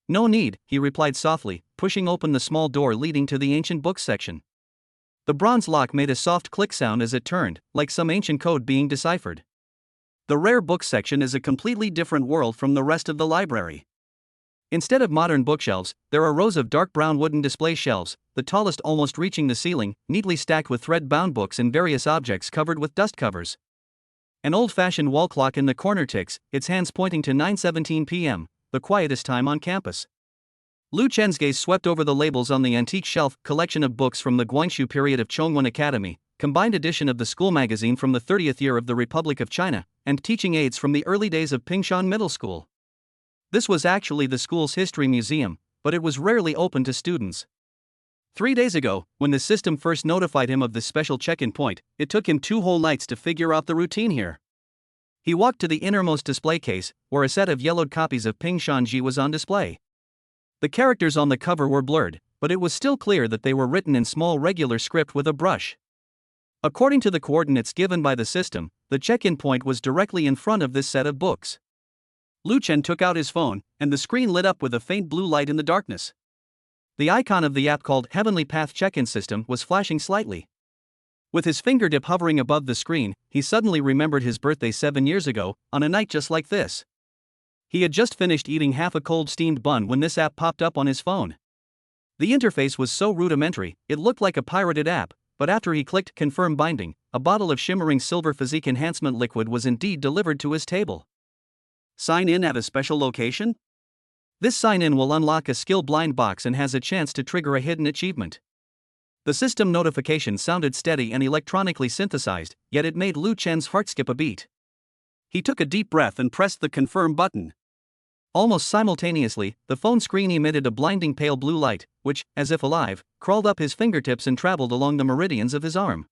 "No need," he replied softly, pushing open the small door leading to the ancient books section. The bronze lock made a soft click sound as it turned, like some ancient code being deciphered. The rare books section is a completely different world from the rest of the library. Instead of modern bookshelves, there are rows of dark brown wooden display shelves, the tallest almost reaching the ceiling, neatly stacked with thread-bound books and various objects covered with dust covers. An old-fashioned wall clock in the corner ticks, its hands pointing to 9:17 p.m., the quietest time on campus. Lu Chen's gaze swept over the labels on the antique shelf, collection of books from the Guangxu period of Chongwen Academy, combined edition of the school magazine from the 30th year of the Republic of China, and teaching aids from the early days of Pingshan Middle School. This was actually the school's history museum, but it was rarely open to students. 3 days ago, when the system first notified him of this special check-in point, it took him 2 whole nights to figure out the routine here. He walked to the innermost display case, where a set of yellowed copies of Pingshan Ji was on display. The characters on the cover were blurred, but it was still clear that they were written in small regular script with a brush. According to the coordinates given by the system, the check-in point was directly in front of this set of books. Lu Chen took out his phone, and the screen lit up with a faint blue light in the darkness. The icon of the app called Heavenly Path Check-in System was flashing slightly. With his fingertip hovering above the screen, he suddenly remembered his birthday 7 years ago, on a night just like this. He had just finished eating half a cold steamed bun when this app popped up on his phone. The interface was so rudimentary, it looked like a pirated app, but after he clicked Confirm Binding, a bottle of shimmering silver physique enhancement liquid was indeed delivered to his table. Sign in at a special location? This sign-in will unlock a skill blind box and has a chance to trigger a hidden achievement. The system notification sounded steady and electronically synthesized, yet it made Lu Chen's heart skip a beat. He took a deep breath and pressed the confirm button. Almost simultaneously, the phone screen emitted a blinding pale blue light, which, as if alive, crawled up his fingertips and traveled along the meridians of his arm.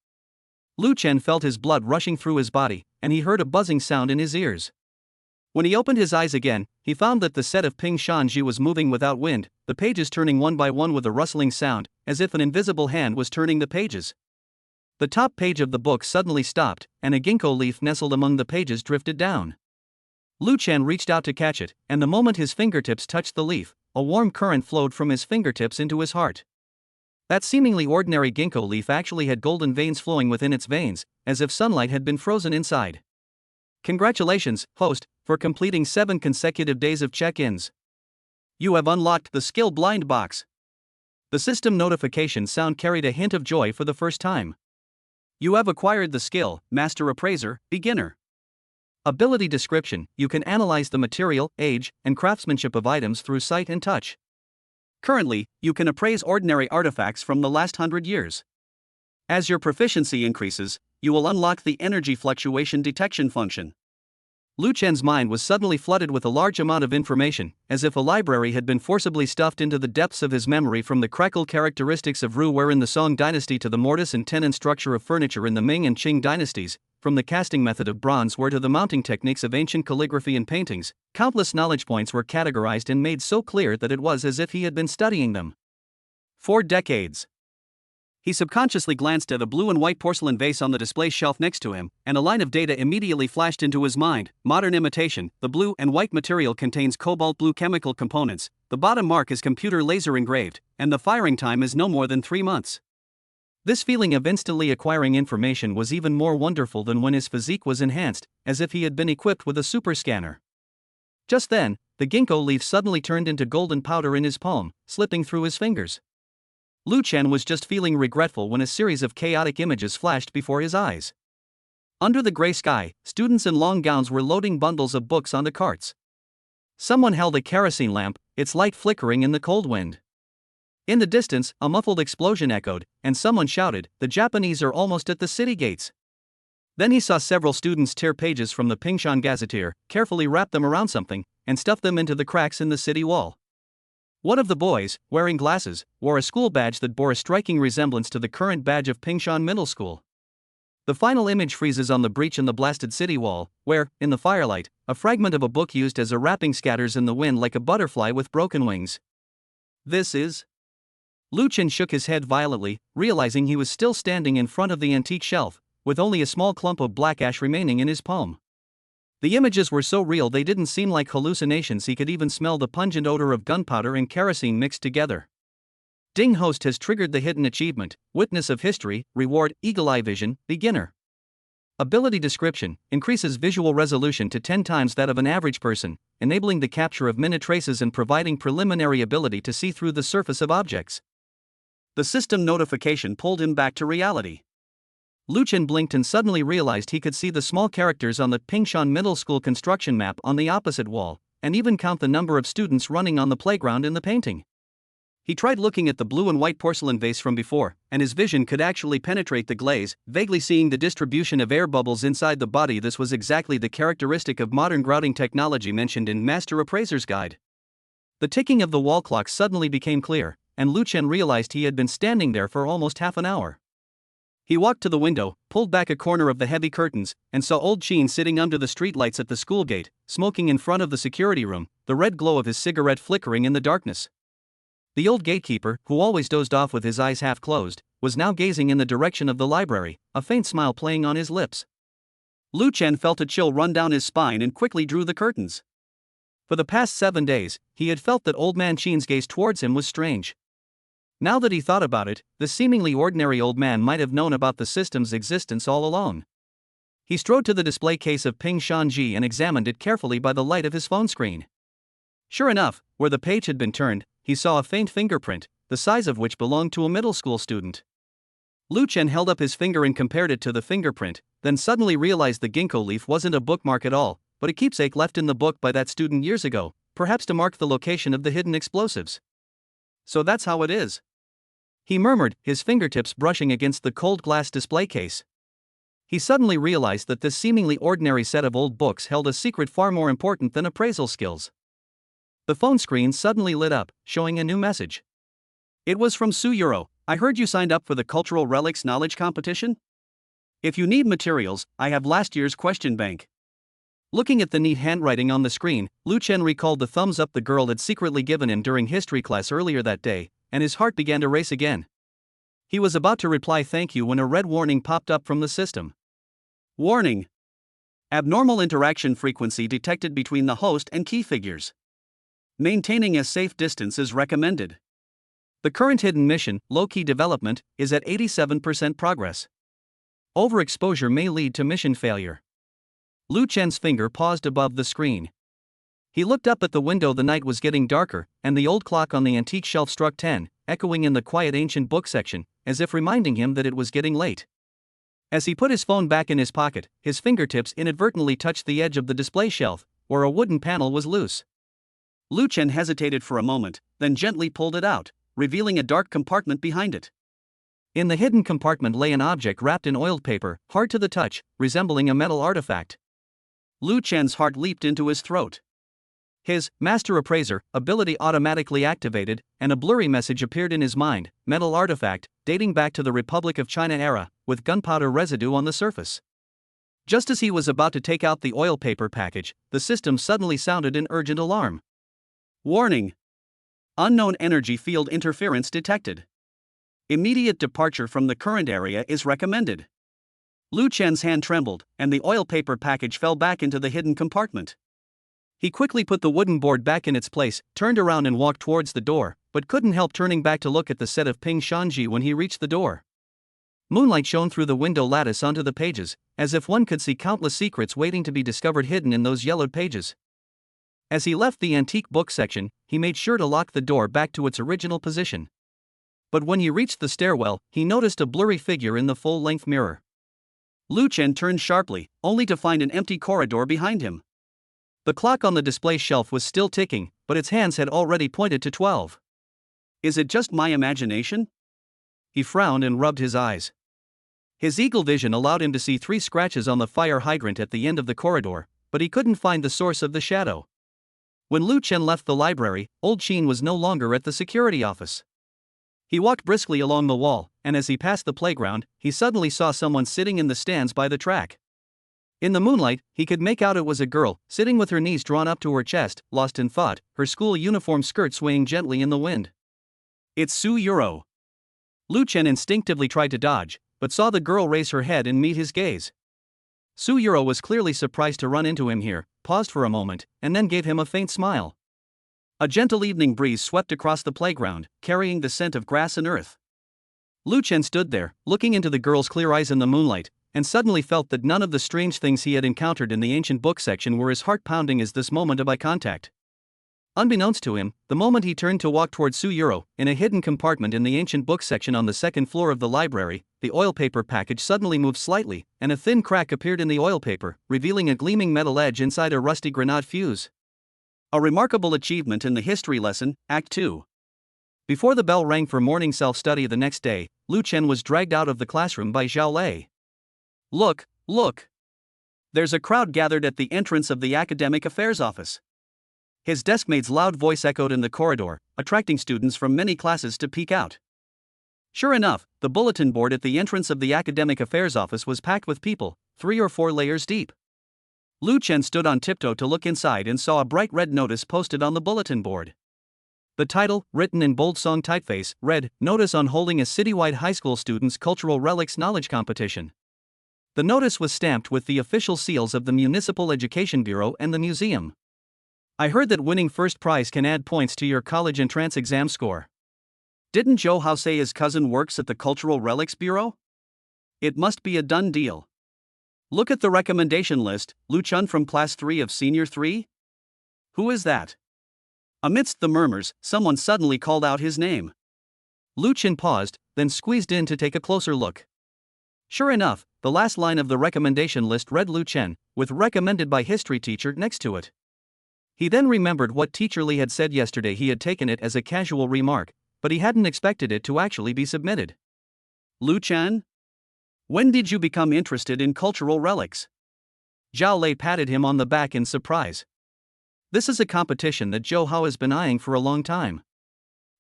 Lu Chen felt his blood rushing through his body, and he heard a buzzing sound in his ears. When he opened his eyes again, he found that the set of Ping Shanji was moving without wind, the pages turning one by one with a rustling sound, as if an invisible hand was turning the pages. The top page of the book suddenly stopped, and a ginkgo leaf nestled among the pages drifted down. Lu Chen reached out to catch it, and the moment his fingertips touched the leaf, a warm current flowed from his fingertips into his heart. That seemingly ordinary ginkgo leaf actually had golden veins flowing within its veins, as if sunlight had been frozen inside. Congratulations, host, for completing 7 consecutive days of check-ins. You have unlocked the skill blind box. The system notification sound carried a hint of joy for the first time. You have acquired the skill, Master Appraiser, Beginner. Ability description: you can analyze the material, age, and craftsmanship of items through sight and touch. Currently, you can appraise ordinary artifacts from the last 100 years. As your proficiency increases, you will unlock the energy fluctuation detection function. Lu Chen's mind was suddenly flooded with a large amount of information, as if a library had been forcibly stuffed into the depths of his memory, from the crackled characteristics of Ru in the Song dynasty to the mortise and tenon structure of furniture in the Ming and Qing dynasties, from the casting method of bronze ware to the mounting techniques of ancient calligraphy and paintings. Countless knowledge points were categorized and made so clear that it was as if he had been studying them for decades. He subconsciously glanced at a blue and white porcelain vase on the display shelf next to him, and a line of data immediately flashed into his mind. Modern imitation: the blue and white material contains cobalt blue chemical components, the bottom mark is computer laser engraved, and the firing time is no more than 3 months. This feeling of instantly acquiring information was even more wonderful than when his physique was enhanced, as if he had been equipped with a super scanner. Just then, the ginkgo leaf suddenly turned into golden powder in his palm, slipping through his fingers. Lu Chen was just feeling regretful when a series of chaotic images flashed before his eyes. Under the gray sky, students in long gowns were loading bundles of books onto carts. Someone held a kerosene lamp, its light flickering in the cold wind. In the distance, a muffled explosion echoed, and someone shouted, "The Japanese are almost at the city gates." Then he saw several students tear pages from the Pingshan Gazetteer, carefully wrap them around something, and stuff them into the cracks in the city wall. One of the boys, wearing glasses, wore a school badge that bore a striking resemblance to the current badge of Pingshan Middle School. The final image freezes on the breach in the blasted city wall, where, in the firelight, a fragment of a book used as a wrapping scatters in the wind like a butterfly with broken wings. This is... Lu Chen shook his head violently, realizing he was still standing in front of the antique shelf, with only a small clump of black ash remaining in his palm. The images were so real they didn't seem like hallucinations. He could even smell the pungent odor of gunpowder and kerosene mixed together. Ding host has triggered the hidden achievement: Witness of History, reward, Eagle Eye Vision, Beginner. Ability description: increases visual resolution to 10 times that of an average person, enabling the capture of minute traces and providing preliminary ability to see through the surface of objects. The system notification pulled him back to reality. Lu Chen blinked and suddenly realized he could see the small characters on the Pingshan Middle School construction map on the opposite wall, and even count the number of students running on the playground in the painting. He tried looking at the blue and white porcelain vase from before, and his vision could actually penetrate the glaze, vaguely seeing the distribution of air bubbles inside the body. This was exactly the characteristic of modern grouting technology mentioned in Master Appraiser's Guide. The ticking of the wall clock suddenly became clear, and Lu Chen realized he had been standing there for almost half an hour. He walked to the window, pulled back a corner of the heavy curtains, and saw old Qin sitting under the streetlights at the school gate, smoking in front of the security room, the red glow of his cigarette flickering in the darkness. The old gatekeeper, who always dozed off with his eyes half closed, was now gazing in the direction of the library, a faint smile playing on his lips. Lu Chen felt a chill run down his spine and quickly drew the curtains. For the past 7 days, he had felt that old man Qin's gaze towards him was strange. Now that he thought about it, the seemingly ordinary old man might have known about the system's existence all along. He strode to the display case of Ping Shanji and examined it carefully by the light of his phone screen. Sure enough, where the page had been turned, he saw a faint fingerprint, the size of which belonged to a middle school student. Lu Chen held up his finger and compared it to the fingerprint, then suddenly realized the ginkgo leaf wasn't a bookmark at all, but a keepsake left in the book by that student years ago, perhaps to mark the location of the hidden explosives. So that's how it is, he murmured, his fingertips brushing against the cold glass display case. He suddenly realized that this seemingly ordinary set of old books held a secret far more important than appraisal skills. The phone screen suddenly lit up, showing a new message. It was from Su Yuro. I heard you signed up for the Cultural Relics Knowledge Competition? If you need materials, I have last year's question bank. Looking at the neat handwriting on the screen, Lu Chen recalled the thumbs up the girl had secretly given him during history class earlier that day, and his heart began to race again. He was about to reply thank you when a red warning popped up from the system. Warning! Abnormal interaction frequency detected between the host and key figures. Maintaining a safe distance is recommended. The current hidden mission, low-key development, is at 87% progress. Overexposure may lead to mission failure. Lu Chen's finger paused above the screen. He looked up at the window. The night was getting darker, and the old clock on the antique shelf struck 10, echoing in the quiet ancient book section, as if reminding him that it was getting late. As he put his phone back in his pocket, his fingertips inadvertently touched the edge of the display shelf, where a wooden panel was loose. Lu Chen hesitated for a moment, then gently pulled it out, revealing a dark compartment behind it. In the hidden compartment lay an object wrapped in oiled paper, hard to the touch, resembling a metal artifact. Lu Chen's heart leaped into his throat. His Master Appraiser ability automatically activated, and a blurry message appeared in his mind: metal artifact, dating back to the Republic of China era, with gunpowder residue on the surface. Just as he was about to take out the oil paper package, the system suddenly sounded an urgent alarm. Warning! Unknown energy field interference detected. Immediate departure from the current area is recommended. Lu Chen's hand trembled, and the oil paper package fell back into the hidden compartment. He quickly put the wooden board back in its place, turned around and walked towards the door, but couldn't help turning back to look at the set of Ping Shanji when he reached the door. Moonlight shone through the window lattice onto the pages, as if one could see countless secrets waiting to be discovered hidden in those yellowed pages. As he left the antique book section, he made sure to lock the door back to its original position. But when he reached the stairwell, he noticed a blurry figure in the full-length mirror. Lu Chen turned sharply, only to find an empty corridor behind him. The clock on the display shelf was still ticking, but its hands had already pointed to 12. Is it just my imagination? He frowned and rubbed his eyes. His eagle vision allowed him to see 3 scratches on the fire hydrant at the end of the corridor, but he couldn't find the source of the shadow. When Lu Chen left the library, Old Qin was no longer at the security office. He walked briskly along the wall, and as he passed the playground, he suddenly saw someone sitting in the stands by the track. In the moonlight, he could make out it was a girl, sitting with her knees drawn up to her chest, lost in thought, her school uniform skirt swaying gently in the wind. It's Su Yuro. Lu Chen instinctively tried to dodge, but saw the girl raise her head and meet his gaze. Su Yuro was clearly surprised to run into him here, paused for a moment, and then gave him a faint smile. A gentle evening breeze swept across the playground, carrying the scent of grass and earth. Lu Chen stood there, looking into the girl's clear eyes in the moonlight, and suddenly felt that none of the strange things he had encountered in the ancient book section were as heart-pounding as this moment of eye contact. Unbeknownst to him, the moment he turned to walk toward Su Yuro, in a hidden compartment in the ancient book section on the second floor of the library, the oil paper package suddenly moved slightly, and a thin crack appeared in the oil paper, revealing a gleaming metal edge inside a rusty grenade fuse. A remarkable achievement in the history lesson, Act 2. Before the bell rang for morning self-study the next day, Lu Chen was dragged out of the classroom by Zhao Lei. Look, look! There's a crowd gathered at the entrance of the Academic Affairs Office. His deskmate's loud voice echoed in the corridor, attracting students from many classes to peek out. Sure enough, the bulletin board at the entrance of the Academic Affairs Office was packed with people, 3 or 4 layers deep. Lu Chen stood on tiptoe to look inside and saw a bright red notice posted on the bulletin board. The title, written in bold song typeface, read, "Notice on holding a citywide high school students' cultural relics knowledge competition." The notice was stamped with the official seals of the Municipal Education Bureau and the museum. I heard that winning first prize can add points to your college entrance exam score. Didn't Joe Howe say his cousin works at the Cultural Relics Bureau? It must be a done deal. Look at the recommendation list, Lu Chun from Class 3 of Senior 3? Who is that? Amidst the murmurs, someone suddenly called out his name. Lu Chen paused, then squeezed in to take a closer look. Sure enough, the last line of the recommendation list read Lu Chen, with recommended by history teacher next to it. He then remembered what Teacher Li had said yesterday. He had taken it as a casual remark, but he hadn't expected it to actually be submitted. Lu Chen? When did you become interested in cultural relics? Zhao Lei patted him on the back in surprise. This is a competition that Zhou Hao has been eyeing for a long time.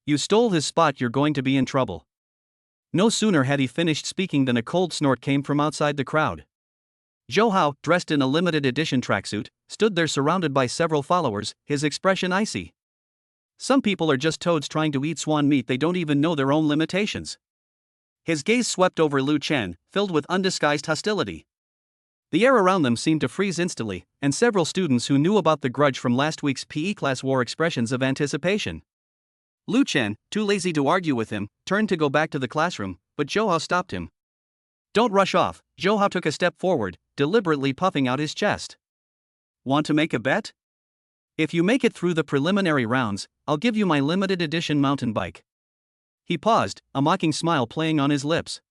You stole his spot, you're going to be in trouble. No sooner had he finished speaking than a cold snort came from outside the crowd. Zhou Hao, dressed in a limited edition tracksuit, stood there surrounded by several followers, his expression icy. Some people are just toads trying to eat swan meat, they don't even know their own limitations. His gaze swept over Lu Chen, filled with undisguised hostility. The air around them seemed to freeze instantly, and several students who knew about the grudge from last week's PE class wore expressions of anticipation. Lu Chen, too lazy to argue with him, turned to go back to the classroom, but Zhou Hao stopped him. Don't rush off. Zhou Hao took a step forward, deliberately puffing out his chest. Want to make a bet? If you make it through the preliminary rounds, I'll give you my limited edition mountain bike. He paused, a mocking smile playing on his lips.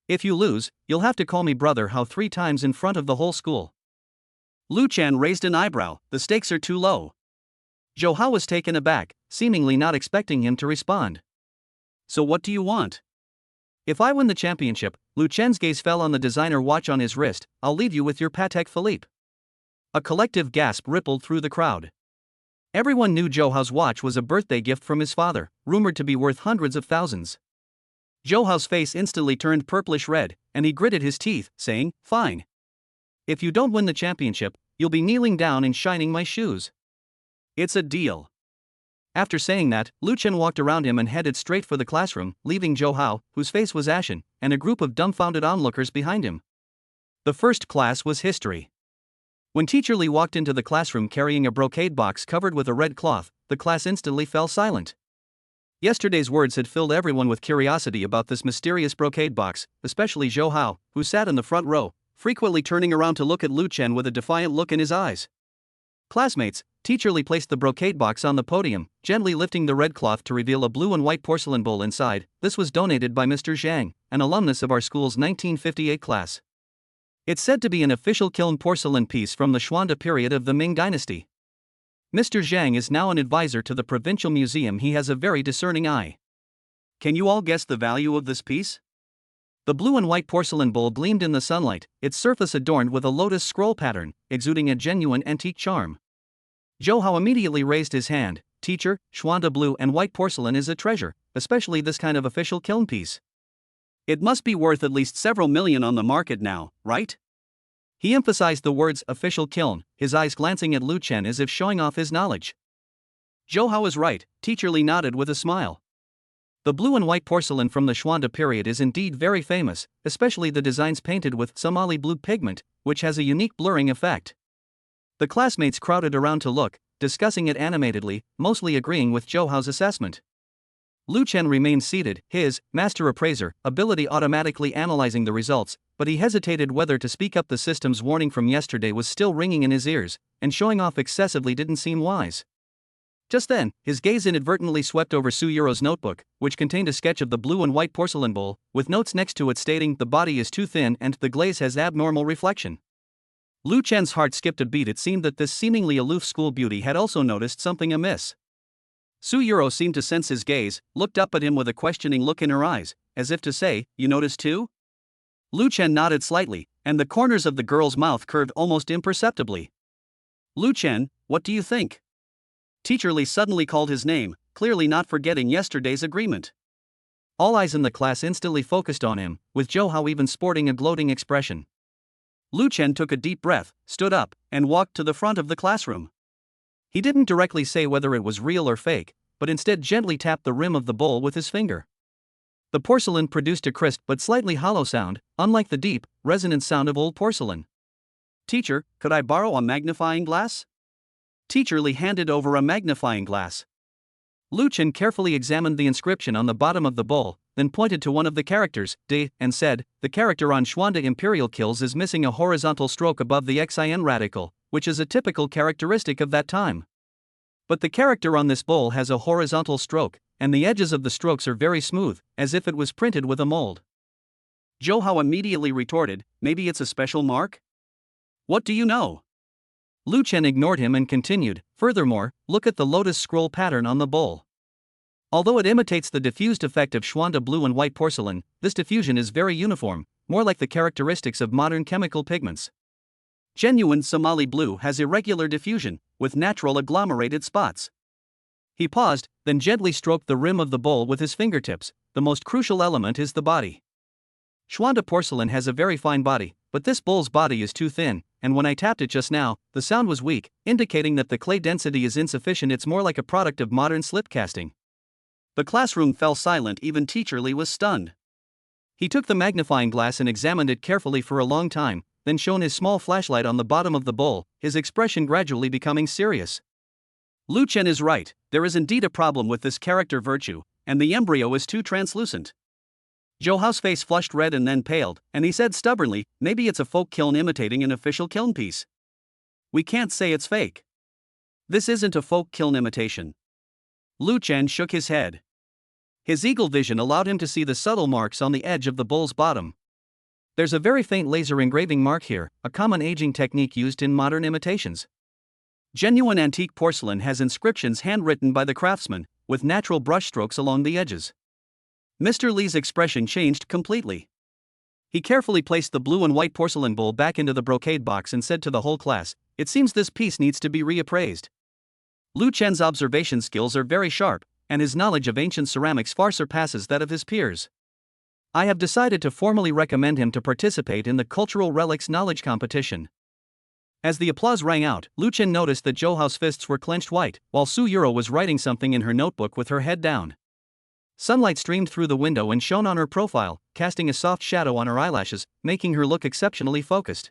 If you lose, you'll have to call me Brother Hao 3 times in front of the whole school. Lu Chen raised an eyebrow. The stakes are too low. Zhou Hao was taken aback, seemingly not expecting him to respond. So what do you want? If I win the championship, Lu Chen's gaze fell on the designer watch on his wrist, I'll leave you with your Patek Philippe. A collective gasp rippled through the crowd. Everyone knew Zhou Hao's watch was a birthday gift from his father, rumored to be worth hundreds of thousands. Zhou Hao's face instantly turned purplish red, and he gritted his teeth, saying, Fine. If you don't win the championship, you'll be kneeling down and shining my shoes. It's a deal. After saying that, Lu Chen walked around him and headed straight for the classroom, leaving Zhou Hao, whose face was ashen, and a group of dumbfounded onlookers behind him. The first class was history. When Teacher Li walked into the classroom carrying a brocade box covered with a red cloth, the class instantly fell silent. Yesterday's words had filled everyone with curiosity about this mysterious brocade box, especially Zhou Hao, who sat in the front row, frequently turning around to look at Lu Chen with a defiant look in his eyes. Classmates, Teacher Li placed the brocade box on the podium, gently lifting the red cloth to reveal a blue and white porcelain bowl inside. This was donated by Mr. Zhang, an alumnus of our school's 1958 class. It's said to be an official kiln porcelain piece from the Xuanda period of the Ming dynasty. Mr. Zhang is now an advisor to the provincial museum. He has a very discerning eye. Can you all guess the value of this piece? The blue and white porcelain bowl gleamed in the sunlight, its surface adorned with a lotus scroll pattern, exuding a genuine antique charm. Zhou Hao immediately raised his hand. Teacher, Xuanda blue and white porcelain is a treasure, especially this kind of official kiln piece. It must be worth at least several million on the market now, right? He emphasized the words official kiln, his eyes glancing at Lu Chen as if showing off his knowledge. Zhou Hao is right, Teacher Li nodded with a smile. The blue and white porcelain from the Xuanda period is indeed very famous, especially the designs painted with Somali blue pigment, which has a unique blurring effect. The classmates crowded around to look, discussing it animatedly, mostly agreeing with Zhou Hao's assessment. Lu Chen remained seated, his master appraiser ability automatically analyzing the results, but he hesitated whether to speak up. The system's warning from yesterday was still ringing in his ears, and showing off excessively didn't seem wise. Just then, his gaze inadvertently swept over Su Yuro's notebook, which contained a sketch of the blue and white porcelain bowl, with notes next to it stating the body is too thin and the glaze has abnormal reflection. Lu Chen's heart skipped a beat. It seemed that this seemingly aloof school beauty had also noticed something amiss. Su Yuro seemed to sense his gaze, looked up at him with a questioning look in her eyes, as if to say, You noticed too? Lu Chen nodded slightly, and the corners of the girl's mouth curved almost imperceptibly. Lu Chen, what do you think? Teacher Li suddenly called his name, clearly not forgetting yesterday's agreement. All eyes in the class instantly focused on him, with Zhou Hao even sporting a gloating expression. Lu Chen took a deep breath, stood up, and walked to the front of the classroom. He didn't directly say whether it was real or fake, but instead gently tapped the rim of the bowl with his finger. The porcelain produced a crisp but slightly hollow sound, unlike the deep, resonant sound of old porcelain. Teacher, could I borrow a magnifying glass? Teacher Li handed over a magnifying glass. Lu Chen carefully examined the inscription on the bottom of the bowl, then pointed to one of the characters, D, and said, The character on Xuanda imperial kills is missing a horizontal stroke above the xin radical, which is a typical characteristic of that time. But the character on this bowl has a horizontal stroke, and the edges of the strokes are very smooth, as if it was printed with a mold. Zhou Hao immediately retorted, maybe it's a special mark? What do you know? Lu Chen ignored him and continued, furthermore, look at the lotus scroll pattern on the bowl. Although it imitates the diffused effect of Schwanda blue and white porcelain, this diffusion is very uniform, more like the characteristics of modern chemical pigments. Genuine Somali blue has irregular diffusion, with natural agglomerated spots. He paused, then gently stroked the rim of the bowl with his fingertips. The most crucial element is the body. Schwanda porcelain has a very fine body, but this bowl's body is too thin, and when I tapped it just now, the sound was weak, indicating that the clay density is insufficient. It's more like a product of modern slip casting. The classroom fell silent, even Teacher Li was stunned. He took the magnifying glass and examined it carefully for a long time, then shone his small flashlight on the bottom of the bowl, his expression gradually becoming serious. Lu Chen is right, there is indeed a problem with this character virtue, and the embryo is too translucent. Zhou Hao's face flushed red and then paled, and he said stubbornly, maybe it's a folk kiln imitating an official kiln piece. We can't say it's fake. This isn't a folk kiln imitation. Lu Chen shook his head. His eagle vision allowed him to see the subtle marks on the edge of the bowl's bottom. There's a very faint laser engraving mark here, a common aging technique used in modern imitations. Genuine antique porcelain has inscriptions handwritten by the craftsman, with natural brushstrokes along the edges. Mr. Li's expression changed completely. He carefully placed the blue and white porcelain bowl back into the brocade box and said to the whole class, it seems this piece needs to be reappraised. Lu Chen's observation skills are very sharp, and his knowledge of ancient ceramics far surpasses that of his peers. I have decided to formally recommend him to participate in the Cultural Relics Knowledge Competition. As the applause rang out, Lu Chen noticed that Zhou Hao's fists were clenched white, while Su Yuro was writing something in her notebook with her head down. Sunlight streamed through the window and shone on her profile, casting a soft shadow on her eyelashes, making her look exceptionally focused.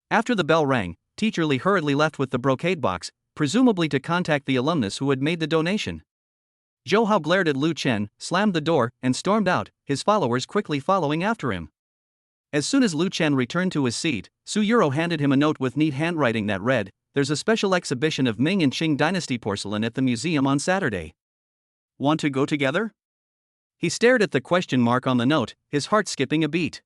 After the bell rang, Teacher Li hurriedly left with the brocade box, presumably to contact the alumnus who had made the donation. Zhou Hao glared at Lu Chen, slammed the door, and stormed out, his followers quickly following after him. As soon as Lu Chen returned to his seat, Su Yuro handed him a note with neat handwriting that read, "There's a special exhibition of Ming and Qing dynasty porcelain at the museum on Saturday. Want to go together?" He stared at the question mark on the note, his heart skipping a beat.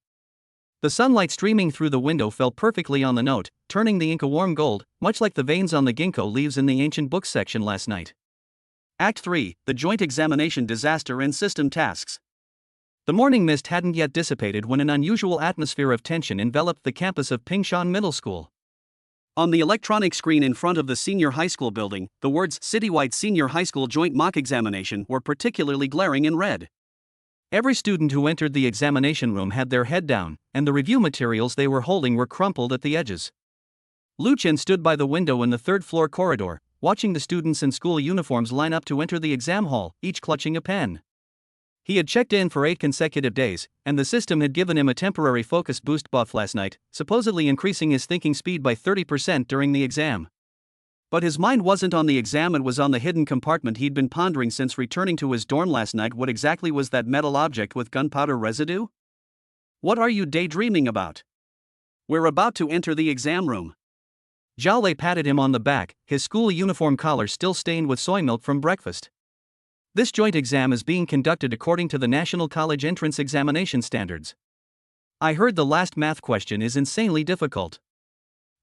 The sunlight streaming through the window fell perfectly on the note, turning the ink a warm gold, much like the veins on the ginkgo leaves in the ancient books section last night. Act 3, The Joint Examination Disaster and System Tasks. The morning mist hadn't yet dissipated when an unusual atmosphere of tension enveloped the campus of Pingshan Middle School. On the electronic screen in front of the senior high school building, the words Citywide Senior High School Joint Mock Examination were particularly glaring in red. Every student who entered the examination room had their head down, and the review materials they were holding were crumpled at the edges. Lu Chen stood by the window in the third-floor corridor, watching the students in school uniforms line up to enter the exam hall, each clutching a pen. He had checked in for 8 consecutive days, and the system had given him a temporary focus boost buff last night, supposedly increasing his thinking speed by 30% during the exam. But his mind wasn't on the exam, it was on the hidden compartment he'd been pondering since returning to his dorm last night. What exactly was that metal object with gunpowder residue? What are you daydreaming about? We're about to enter the exam room. Zhao Lei patted him on the back, his school uniform collar still stained with soy milk from breakfast. This joint exam is being conducted according to the National College Entrance Examination Standards. I heard the last math question is insanely difficult.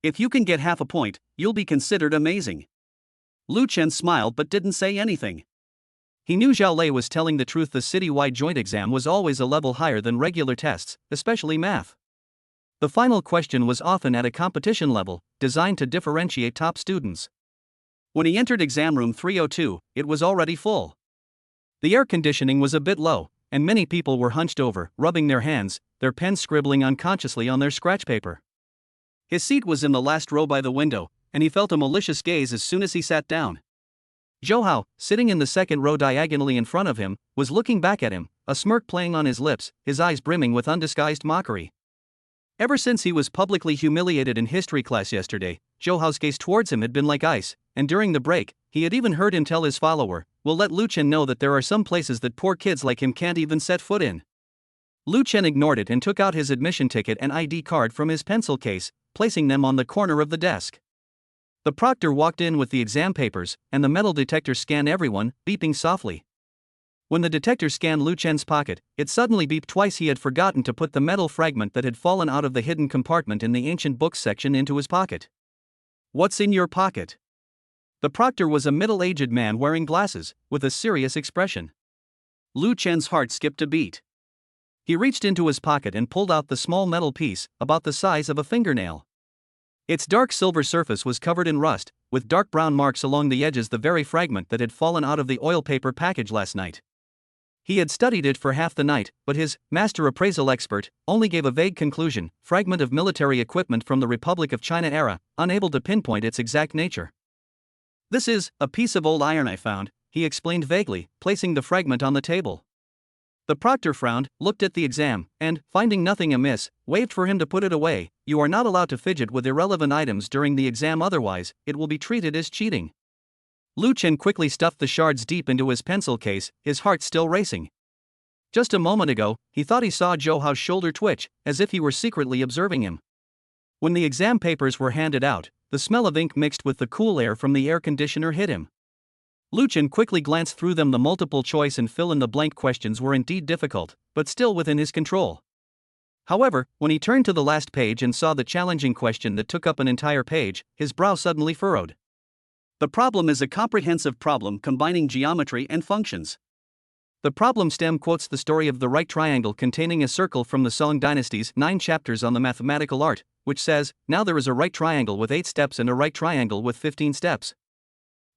If you can get half a point, you'll be considered amazing. Lu Chen smiled but didn't say anything. He knew Zhao Lei was telling the truth. The citywide joint exam was always a level higher than regular tests, especially math. The final question was often at a competition level, designed to differentiate top students. When he entered exam room 302, it was already full. The air conditioning was a bit low, and many people were hunched over, rubbing their hands, their pens scribbling unconsciously on their scratch paper. His seat was in the last row by the window, and he felt a malicious gaze as soon as he sat down. Zhou Hao, sitting in the second row diagonally in front of him, was looking back at him, a smirk playing on his lips, his eyes brimming with undisguised mockery. Ever since he was publicly humiliated in history class yesterday, Zhou Hao's gaze towards him had been like ice, and during the break, he had even heard him tell his follower, "We'll let Lu Chen know that there are some places that poor kids like him can't even set foot in." Lu Chen ignored it and took out his admission ticket and ID card from his pencil case, placing them on the corner of the desk. The proctor walked in with the exam papers, and the metal detector scanned everyone, beeping softly. When the detector scanned Lu Chen's pocket, it suddenly beeped twice. He had forgotten to put the metal fragment that had fallen out of the hidden compartment in the ancient books section into his pocket. "What's in your pocket?" The proctor was a middle-aged man wearing glasses, with a serious expression. Lu Chen's heart skipped a beat. He reached into his pocket and pulled out the small metal piece, about the size of a fingernail. Its dark silver surface was covered in rust, with dark brown marks along the edges, the very fragment that had fallen out of the oil paper package last night. He had studied it for half the night, but his master appraisal expert only gave a vague conclusion: fragment of military equipment from the Republic of China era, unable to pinpoint its exact nature. "This is a piece of old iron I found," he explained vaguely, placing the fragment on the table. The proctor frowned, looked at the exam, and, finding nothing amiss, waved for him to put it away. "You are not allowed to fidget with irrelevant items during the exam, otherwise, it will be treated as cheating." Lu Chen quickly stuffed the shards deep into his pencil case, his heart still racing. Just a moment ago, he thought he saw Zhou Hao's shoulder twitch, as if he were secretly observing him. When the exam papers were handed out, the smell of ink mixed with the cool air from the air conditioner hit him. Lu Chen quickly glanced through them. The multiple choice and fill-in-the-blank questions were indeed difficult, but still within his control. However, when he turned to the last page and saw the challenging question that took up an entire page, his brow suddenly furrowed. The problem is a comprehensive problem combining geometry and functions. The problem stem quotes the story of the right triangle containing a circle from the Song dynasty's 9 chapters on the mathematical art, which says, "Now there is a right triangle with 8 steps and a right triangle with 15 steps.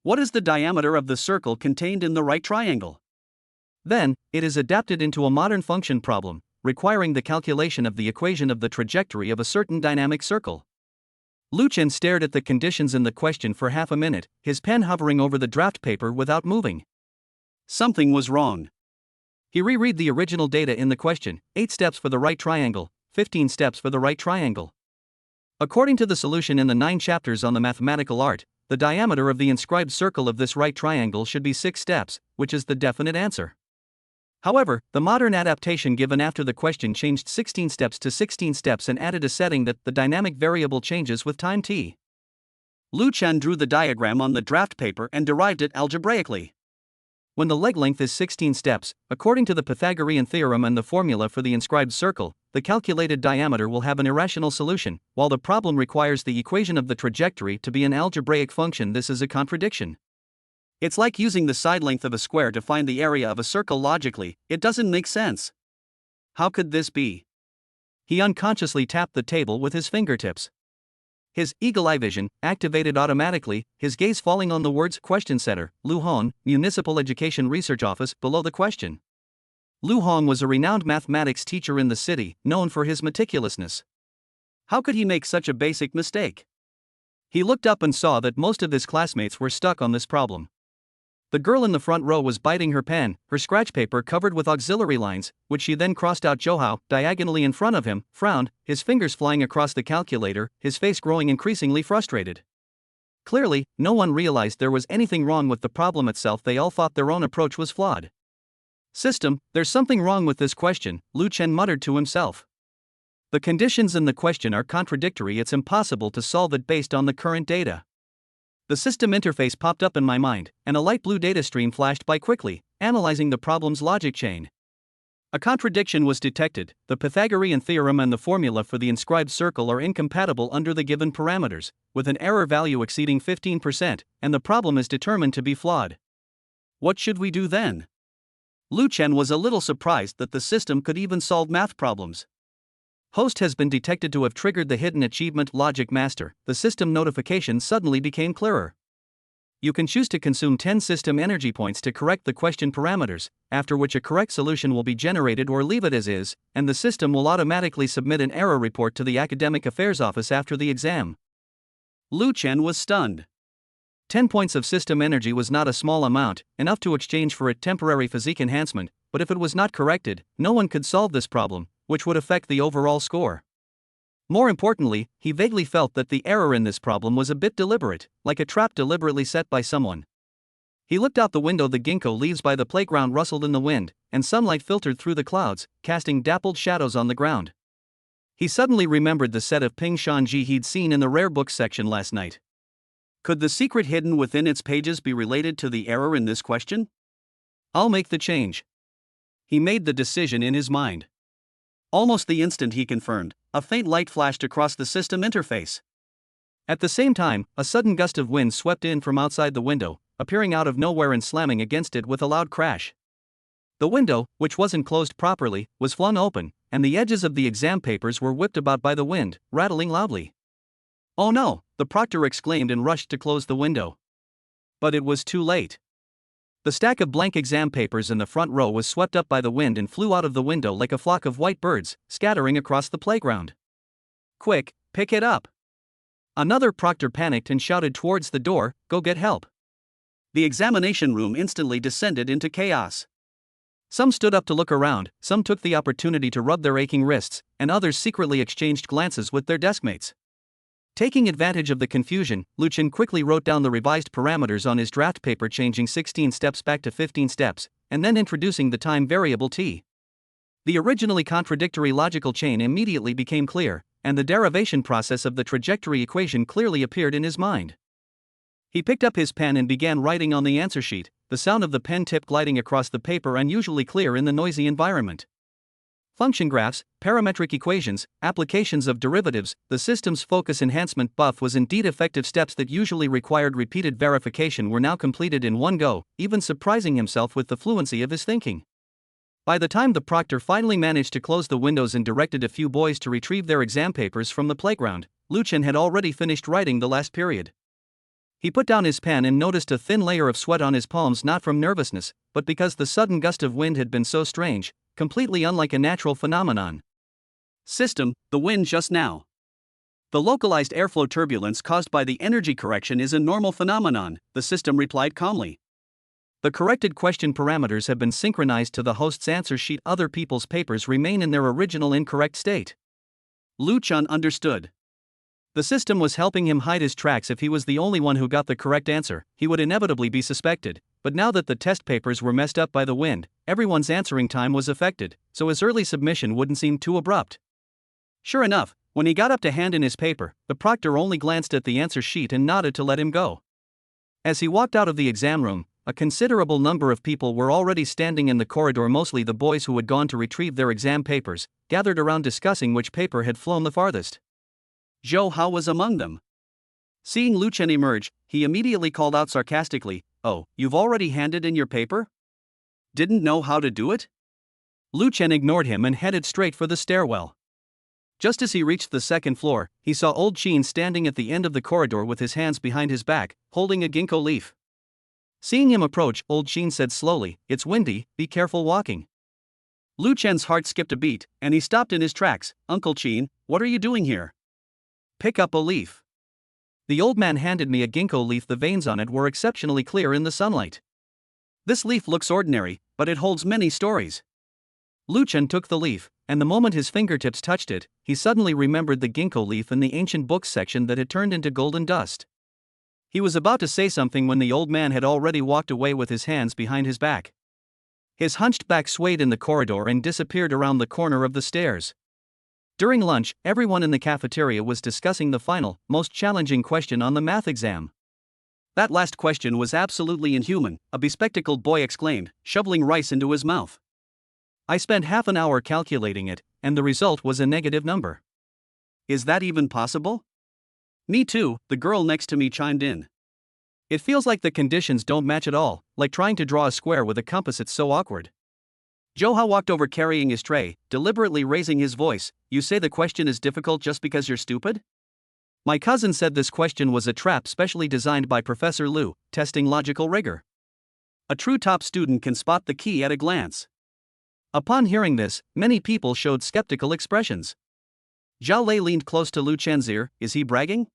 What is the diameter of the circle contained in the right triangle?" Then, it is adapted into a modern function problem, requiring the calculation of the equation of the trajectory of a certain dynamic circle. Lu Chen stared at the conditions in the question for half a minute, his pen hovering over the draft paper without moving. Something was wrong. He reread the original data in the question: 8 steps for the right triangle, 15 steps for the right triangle. According to the solution in the 9 chapters on the mathematical art, the diameter of the inscribed circle of this right triangle should be 6 steps, which is the definite answer. However, the modern adaptation given after the question changed 16 steps to 16 steps and added a setting that the dynamic variable changes with time t. Lu Chen drew the diagram on the draft paper and derived it algebraically. When the leg length is 16 steps, according to the Pythagorean theorem and the formula for the inscribed circle, the calculated diameter will have an irrational solution, while the problem requires the equation of the trajectory to be an algebraic function. This is a contradiction. It's like using the side length of a square to find the area of a circle logically. It doesn't make sense. How could this be? He unconsciously tapped the table with his fingertips. His eagle-eye vision activated automatically, his gaze falling on the words "Question Center, Lu Hong, Municipal Education Research Office" below the question. Lu Hong was a renowned mathematics teacher in the city, known for his meticulousness. How could he make such a basic mistake? He looked up and saw that most of his classmates were stuck on this problem. The girl in the front row was biting her pen, her scratch paper covered with auxiliary lines, which she then crossed out. Zhou Hao, diagonally in front of him, frowned, his fingers flying across the calculator, his face growing increasingly frustrated. Clearly, no one realized there was anything wrong with the problem itself. They all thought their own approach was flawed. "System, there's something wrong with this question," Lu Chen muttered to himself. "The conditions in the question are contradictory. It's impossible to solve it based on the current data." The system interface popped up in my mind, and a light blue data stream flashed by quickly, analyzing the problem's logic chain. A contradiction was detected. The Pythagorean theorem and the formula for the inscribed circle are incompatible under the given parameters, with an error value exceeding 15%, and the problem is determined to be flawed. What should we do then? Lu Chen was a little surprised that the system could even solve math problems. Host has been detected to have triggered the hidden achievement logic master. The system notification suddenly became clearer. You can choose to consume 10 system energy points to correct the question parameters, after which a correct solution will be generated, or leave it as is, and the system will automatically submit an error report to the Academic Affairs Office after the exam. Lu Chen was stunned. 10 points of system energy was not a small amount, enough to exchange for a temporary physique enhancement, but if it was not corrected, no one could solve this problem, which would affect the overall score. More importantly, he vaguely felt that the error in this problem was a bit deliberate, like a trap deliberately set by someone. He looked out the window. The ginkgo leaves by the playground rustled in the wind, and sunlight filtered through the clouds, casting dappled shadows on the ground. He suddenly remembered the set of Ping Shanji he'd seen in the rare books section last night. Could the secret hidden within its pages be related to the error in this question? I'll make the change. He made the decision in his mind. Almost the instant he confirmed, a faint light flashed across the system interface. At the same time, a sudden gust of wind swept in from outside the window, appearing out of nowhere and slamming against it with a loud crash. The window, which wasn't closed properly, was flung open, and the edges of the exam papers were whipped about by the wind, rattling loudly. "Oh no!" the proctor exclaimed and rushed to close the window. But it was too late. The stack of blank exam papers in the front row was swept up by the wind and flew out of the window like a flock of white birds, scattering across the playground. "Quick, pick it up!" Another proctor panicked and shouted towards the door, "Go get help!" The examination room instantly descended into chaos. Some stood up to look around, some took the opportunity to rub their aching wrists, and others secretly exchanged glances with their deskmates. Taking advantage of the confusion, Lucien quickly wrote down the revised parameters on his draft paper, changing 16 steps back to 15 steps, and then introducing the time variable t. The originally contradictory logical chain immediately became clear, and the derivation process of the trajectory equation clearly appeared in his mind. He picked up his pen and began writing on the answer sheet, the sound of the pen tip gliding across the paper unusually clear in the noisy environment. Function graphs, parametric equations, applications of derivatives, the system's focus enhancement buff was indeed effective. Steps that usually required repeated verification were now completed in one go, even surprising himself with the fluency of his thinking. By the time the proctor finally managed to close the windows and directed a few boys to retrieve their exam papers from the playground, Lucien had already finished writing the last period. He put down his pen and noticed a thin layer of sweat on his palms, not from nervousness, but because the sudden gust of wind had been so strange, completely unlike a natural phenomenon. System, the wind just now. The localized airflow turbulence caused by the energy correction is a normal phenomenon, the system replied calmly. The corrected question parameters have been synchronized to the host's answer sheet. Other people's papers remain in their original incorrect state. Lucien understood. The system was helping him hide his tracks. If he was the only one who got the correct answer, he would inevitably be suspected, but now that the test papers were messed up by the wind, everyone's answering time was affected, so his early submission wouldn't seem too abrupt. Sure enough, when he got up to hand in his paper, the proctor only glanced at the answer sheet and nodded to let him go. As he walked out of the exam room, a considerable number of people were already standing in the corridor, mostly the boys who had gone to retrieve their exam papers, gathered around discussing which paper had flown the farthest. Zhou Hao was among them. Seeing Lucien emerge, he immediately called out sarcastically, "Oh, you've already handed in your paper? Didn't know how to do it?" Lucien ignored him and headed straight for the stairwell. Just as he reached the second floor, he saw old Qin standing at the end of the corridor with his hands behind his back, holding a ginkgo leaf. Seeing him approach, old Qin said slowly, "It's windy, be careful walking." Lucien's heart skipped a beat, and he stopped in his tracks. "Uncle Qin, what are you doing here?" "Pick up a leaf." The old man handed me a ginkgo leaf. The veins on it were exceptionally clear in the sunlight. "This leaf looks ordinary, but it holds many stories." Lucien took the leaf, and the moment his fingertips touched it, he suddenly remembered the ginkgo leaf in the ancient books section that had turned into golden dust. He was about to say something when the old man had already walked away with his hands behind his back. His hunched back swayed in the corridor and disappeared around the corner of the stairs. During lunch, everyone in the cafeteria was discussing the final, most challenging question on the math exam. "That last question was absolutely inhuman," a bespectacled boy exclaimed, shoveling rice into his mouth. "I spent half an hour calculating it, and the result was a negative number." "Is that even possible?" "Me too," the girl next to me chimed in. "It feels like the conditions don't match at all, like trying to draw a square with a compass. It's so awkward." Zhou Hao walked over carrying his tray, deliberately raising his voice. "You say the question is difficult just because you're stupid?" "My cousin said this question was a trap specially designed by Professor Liu, testing logical rigor. A true top student can spot the key at a glance." Upon hearing this, many people showed skeptical expressions. Zhao Lei leaned close to Lucien's ear. "Is he bragging?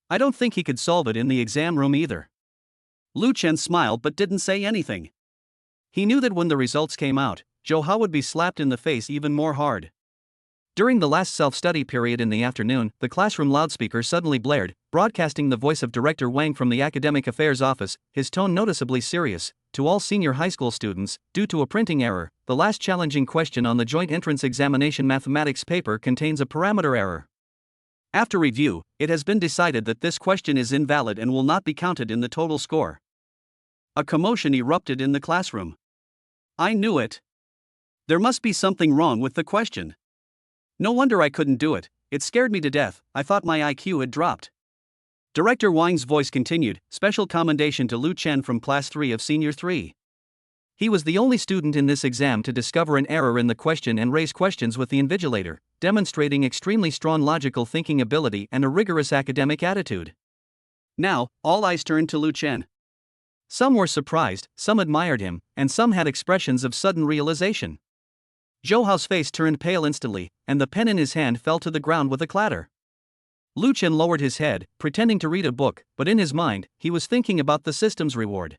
I don't think he could solve it in the exam room either." Lucien smiled but didn't say anything. He knew that when the results came out, Zhou Hao would be slapped in the face even more hard. During the last self-study period in the afternoon, the classroom loudspeaker suddenly blared, broadcasting the voice of Director Wang from the Academic Affairs Office, his tone noticeably serious. "To all senior high school students, due to a printing error, the last challenging question on the joint entrance examination mathematics paper contains a parameter error. After review, it has been decided that this question is invalid and will not be counted in the total score." A commotion erupted in the classroom. I knew it. There must be something wrong with the question. No wonder I couldn't do it. It scared me to death. I thought my IQ had dropped. Director Wang's voice continued. Special commendation to Lu Chen from Class 3 of Senior 3. He was the only student in this exam to discover an error in the question and raise questions with the invigilator, demonstrating extremely strong logical thinking ability and a rigorous academic attitude. Now, all eyes turned to Lu Chen. Some were surprised, some admired him, and some had expressions of sudden realization. Zhou Hao's face turned pale instantly, and the pen in his hand fell to the ground with a clatter. Lu Chen lowered his head, pretending to read a book, but in his mind, he was thinking about the system's reward.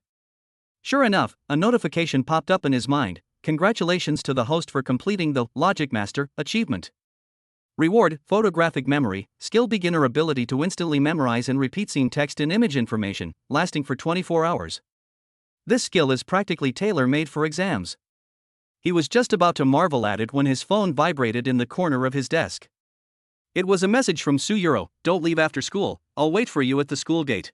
Sure enough, a notification popped up in his mind. Congratulations to the host for completing the Logic Master achievement. Reward: photographic memory, skill beginner ability to instantly memorize and repeat scene text and image information, lasting for 24 hours. This skill is practically tailor-made for exams. He was just about to marvel at it when his phone vibrated in the corner of his desk. It was a message from Su Yuro. Don't leave after school, I'll wait for you at the school gate.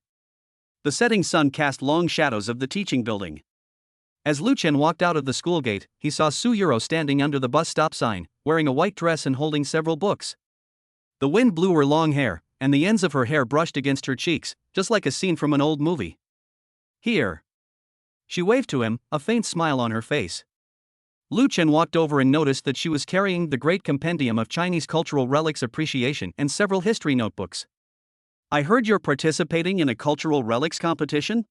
The setting sun cast long shadows of the teaching building. As Lu Chen walked out of the school gate, he saw Su Yuro standing under the bus stop sign, wearing a white dress and holding several books. The wind blew her long hair, and the ends of her hair brushed against her cheeks, just like a scene from an old movie. Here. She waved to him, a faint smile on her face. Lu Chen walked over and noticed that she was carrying the Great Compendium of Chinese Cultural Relics Appreciation and several history notebooks. I heard you're participating in a cultural relics competition?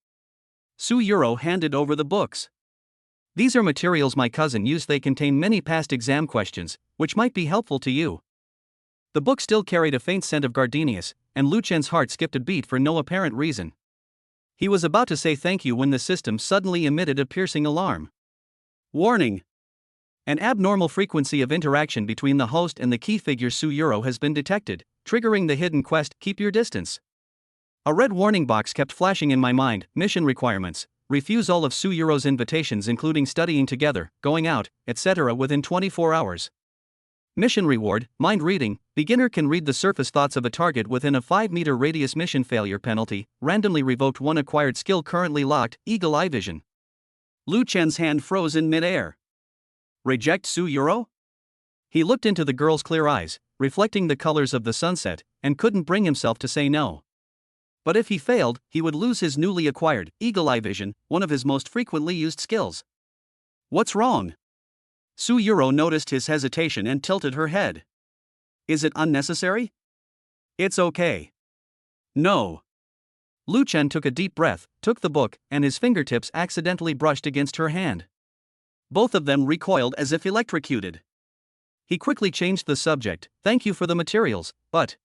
Su Yuro handed over the books. These are materials my cousin used. They contain many past exam questions, which might be helpful to you. The book still carried a faint scent of gardenias, and Lu Chen's heart skipped a beat for no apparent reason. He was about to say thank you when the system suddenly emitted a piercing alarm. Warning! An abnormal frequency of interaction between the host and the key figure Su Yuro has been detected, triggering the hidden quest, keep your distance. A red warning box kept flashing in my mind. Mission requirements: refuse all of Su Yuro's invitations including studying together, going out, etc. within 24 hours. Mission reward: mind reading, beginner can read the surface thoughts of a target within a 5-meter radius. Mission failure penalty: randomly revoked. One acquired skill currently locked, eagle eye vision. Lu Chen's hand froze in midair. Reject Su Yuro? He looked into the girl's clear eyes, reflecting the colors of the sunset, and couldn't bring himself to say no. But if he failed, he would lose his newly acquired eagle eye vision, one of his most frequently used skills. What's wrong? Su Yuro noticed his hesitation and tilted her head. Is it unnecessary? It's okay. No. Lu Chen took a deep breath, took the book, and his fingertips accidentally brushed against her hand. Both of them recoiled as if electrocuted. He quickly changed the subject. Thank you for the materials, but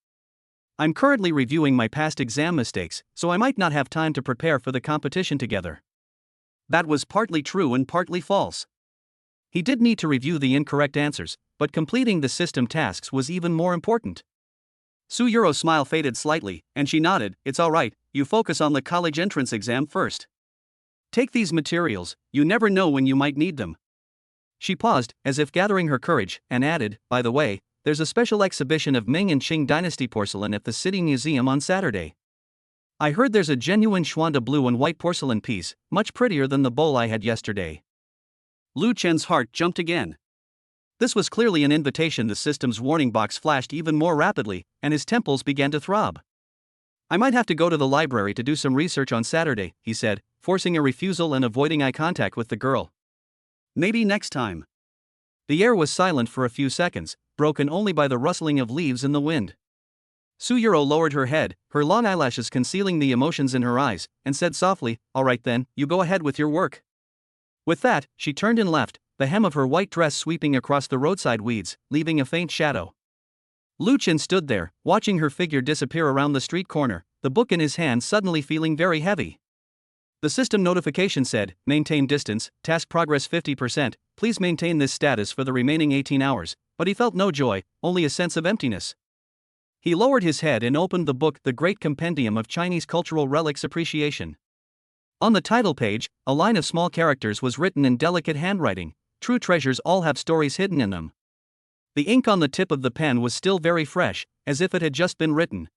I'm currently reviewing my past exam mistakes, so I might not have time to prepare for the competition together. That was partly true and partly false. He did need to review the incorrect answers, but completing the system tasks was even more important. Su Yuro's smile faded slightly, and she nodded. It's all right, you focus on the college entrance exam first. Take these materials, you never know when you might need them. She paused, as if gathering her courage, and added, by the way, there's a special exhibition of Ming and Qing dynasty porcelain at the City Museum on Saturday. I heard there's a genuine Schwanda blue and white porcelain piece, much prettier than the bowl I had yesterday. Lu Chen's heart jumped again. This was clearly an invitation. The system's warning box flashed even more rapidly, and his temples began to throb. I might have to go to the library to do some research on Saturday, he said, forcing a refusal and avoiding eye contact with the girl. Maybe next time. The air was silent for a few seconds, broken only by the rustling of leaves in the wind. Su Yuro lowered her head, her long eyelashes concealing the emotions in her eyes, and said softly, all right then, you go ahead with your work. With that, she turned and left, the hem of her white dress sweeping across the roadside weeds, leaving a faint shadow. Lu Chen stood there, watching her figure disappear around the street corner, the book in his hand suddenly feeling very heavy. The system notification said, maintain distance, task progress 50%, please maintain this status for the remaining 18 hours, but he felt no joy, only a sense of emptiness. He lowered his head and opened the book, The Great Compendium of Chinese Cultural Relics Appreciation. On the title page, a line of small characters was written in delicate handwriting, true treasures all have stories hidden in them. The ink on the tip of the pen was still very fresh, as if it had just been written.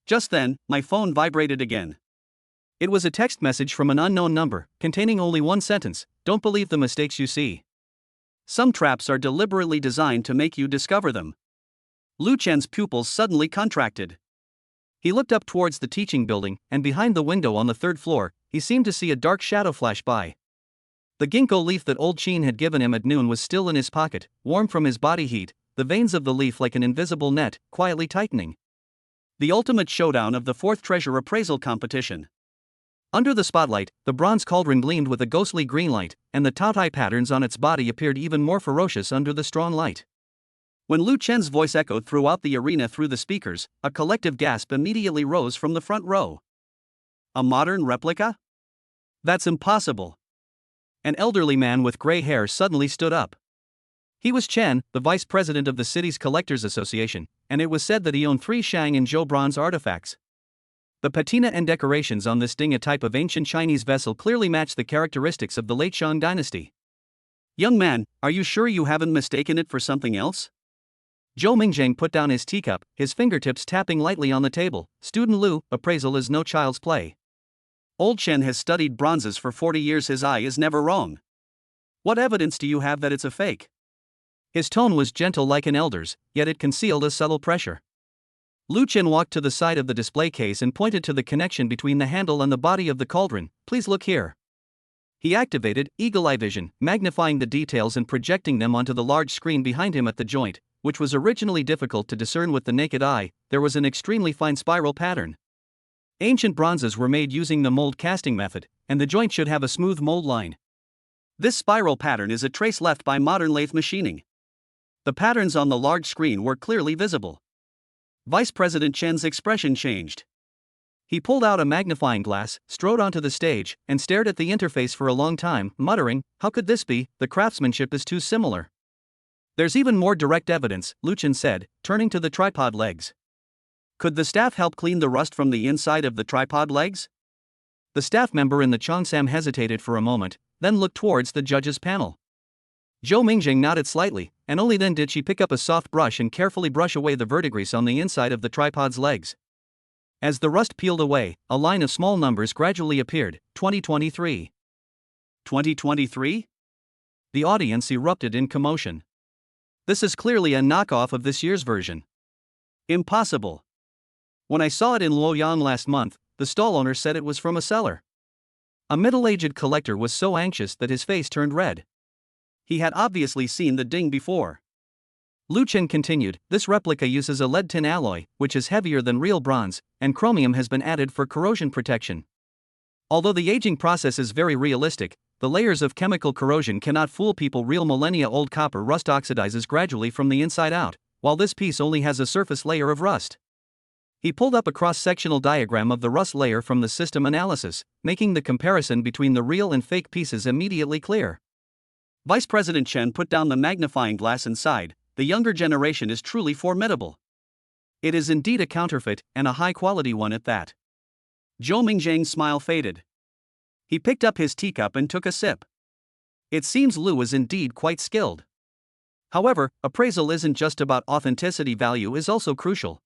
Just then, my phone vibrated again. It was a text message from an unknown number, containing only one sentence: "Don't believe the mistakes you see. Some traps are deliberately designed to make you discover them." Lu Chen's pupils suddenly contracted. He looked up towards the teaching building, and behind the window on the third floor, he seemed to see a dark shadow flash by. The ginkgo leaf that old Qin had given him at noon was still in his pocket, warm from his body heat, the veins of the leaf like an invisible net, quietly tightening. The ultimate showdown of the fourth treasure appraisal competition. Under the spotlight, the bronze cauldron gleamed with a ghostly green light, and the Taotai patterns on its body appeared even more ferocious under the strong light. When Lu Chen's voice echoed throughout the arena through the speakers, a collective gasp immediately rose from the front row. A modern replica? That's impossible. An elderly man with gray hair suddenly stood up. He was Chen, the vice president of the city's Collectors Association, and it was said that he owned 3 Shang and Zhou bronze artifacts. The patina and decorations on this Ding, a type of ancient Chinese vessel, clearly matched the characteristics of the late Shang dynasty. "Young man, are you sure you haven't mistaken it for something else?" Zhou Mingjiang put down his teacup, his fingertips tapping lightly on the table. "Student Lu, appraisal is no child's play. Old Chen has studied bronzes for 40 years, his eye is never wrong. What evidence do you have that it's a fake?" His tone was gentle like an elder's, yet it concealed a subtle pressure. Lu Chen walked to the side of the display case and pointed to the connection between the handle and the body of the cauldron. "Please look here." He activated eagle-eye vision, magnifying the details and projecting them onto the large screen behind him at the joint, which was originally difficult to discern with the naked eye. There was an extremely fine spiral pattern. Ancient bronzes were made using the mold casting method, and the joint should have a smooth mold line. This spiral pattern is a trace left by modern lathe machining. The patterns on the large screen were clearly visible. Vice President Chen's expression changed. He pulled out a magnifying glass, strode onto the stage, and stared at the interface for a long time, muttering, "How could this be? The craftsmanship is too similar." "There's even more direct evidence," Lu Chen said, turning to the tripod legs. "Could the staff help clean the rust from the inside of the tripod legs?" The staff member in the Cheongsam hesitated for a moment, then looked towards the judges' panel. Zhou Mingjiang nodded slightly, and only then did she pick up a soft brush and carefully brush away the verdigris on the inside of the tripod's legs. As the rust peeled away, a line of small numbers gradually appeared. 2023. 2023? The audience erupted in commotion. This is clearly a knockoff of this year's version. Impossible. When I saw it in Luoyang last month, the stall owner said it was from a seller. A middle-aged collector was so anxious that his face turned red. He had obviously seen the Ding before. Lu Chen continued, "This replica uses a lead-tin alloy, which is heavier than real bronze, and chromium has been added for corrosion protection. Although the aging process is very realistic, the layers of chemical corrosion cannot fool people. Real millennia-old copper rust oxidizes gradually from the inside out, while this piece only has a surface layer of rust." He pulled up a cross-sectional diagram of the rust layer from the system analysis, making the comparison between the real and fake pieces immediately clear. Vice President Chen put down the magnifying glass and sighed. "The younger generation is truly formidable. It is indeed a counterfeit, and a high-quality one at that." Zhou Mingjiang's smile faded. He picked up his teacup and took a sip. It seems Lu is indeed quite skilled. However, appraisal isn't just about authenticity, value is also crucial.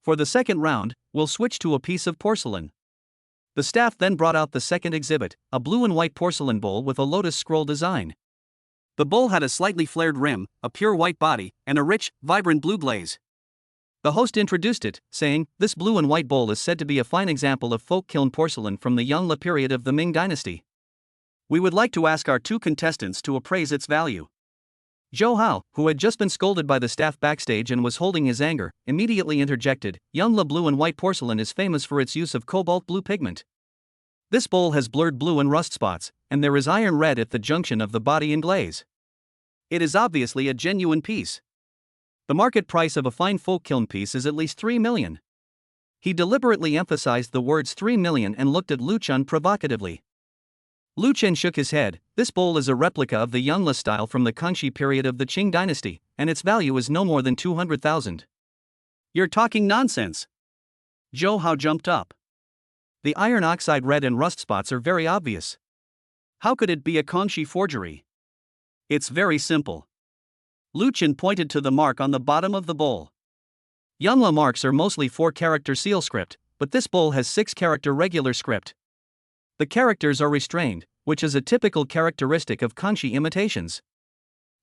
For the second round, we'll switch to a piece of porcelain. The staff then brought out the second exhibit, a blue and white porcelain bowl with a lotus scroll design. The bowl had a slightly flared rim, a pure white body, and a rich, vibrant blue glaze. The host introduced it, saying, "This blue and white bowl is said to be a fine example of folk kiln porcelain from the Yongle period of the Ming dynasty. We would like to ask our 2 contestants to appraise its value." Zhou Hao, who had just been scolded by the staff backstage and was holding his anger, immediately interjected, "Yongle blue and white porcelain is famous for its use of cobalt blue pigment. This bowl has blurred blue and rust spots, and there is iron red at the junction of the body and glaze. It is obviously a genuine piece. The market price of a fine folk kiln piece is at least 3 million. He deliberately emphasized the words 3 million and looked at Lu Chen provocatively. Lu Chen shook his head. "This bowl is a replica of the Yongle style from the Kangxi period of the Qing dynasty, and its value is no more than 200,000. "You're talking nonsense." Zhou Hao jumped up. "The iron oxide red and rust spots are very obvious. How could it be a Kangxi forgery?" "It's very simple." Lu Chen pointed to the mark on the bottom of the bowl. Yongle marks are mostly 4-character seal script, but this bowl has 6-character regular script. The characters are restrained, which is a typical characteristic of kanji imitations.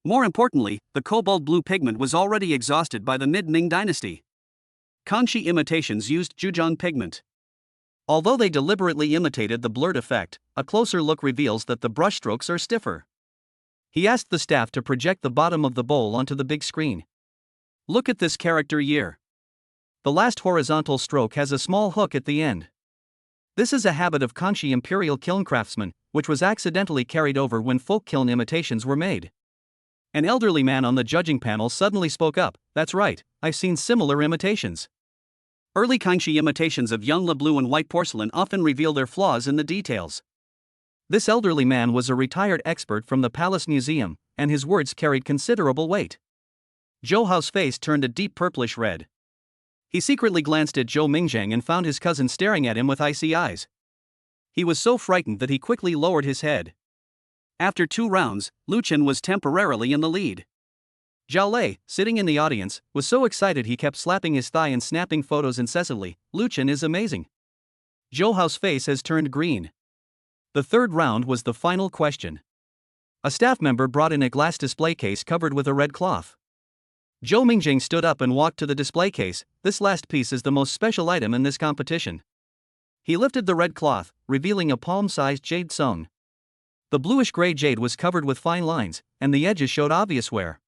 More importantly, the cobalt blue pigment was already exhausted by the mid-Ming dynasty. Kanji imitations used Jujong pigment. Although they deliberately imitated the blurred effect, a closer look reveals that the brushstrokes are stiffer. He asked the staff to project the bottom of the bowl onto the big screen. Look at this character year. The last horizontal stroke has a small hook at the end. This is a habit of kanji imperial kiln craftsmen, which was accidentally carried over when folk kiln imitations were made. An elderly man on the judging panel suddenly spoke up, "That's right, I've seen similar imitations." Early kanji imitations of Yongle blue and white porcelain often reveal their flaws in the details. This elderly man was a retired expert from the Palace Museum, and his words carried considerable weight. Zhou Hao's face turned a deep purplish red. He secretly glanced at Zhou Mingjiang and found his cousin staring at him with icy eyes. He was so frightened that he quickly lowered his head. After 2 rounds, Lu Chen was temporarily in the lead. Zhao Lei, sitting in the audience, was so excited he kept slapping his thigh and snapping photos incessantly. Lu Chen is amazing. Zhou Hao's face has turned green. The 3rd round was the final question. A staff member brought in a glass display case covered with a red cloth. Zhou Mingjiang stood up and walked to the display case. "This last piece is the most special item in this competition." He lifted the red cloth, revealing a palm-sized jade song. The bluish-gray jade was covered with fine lines, and the edges showed obvious wear.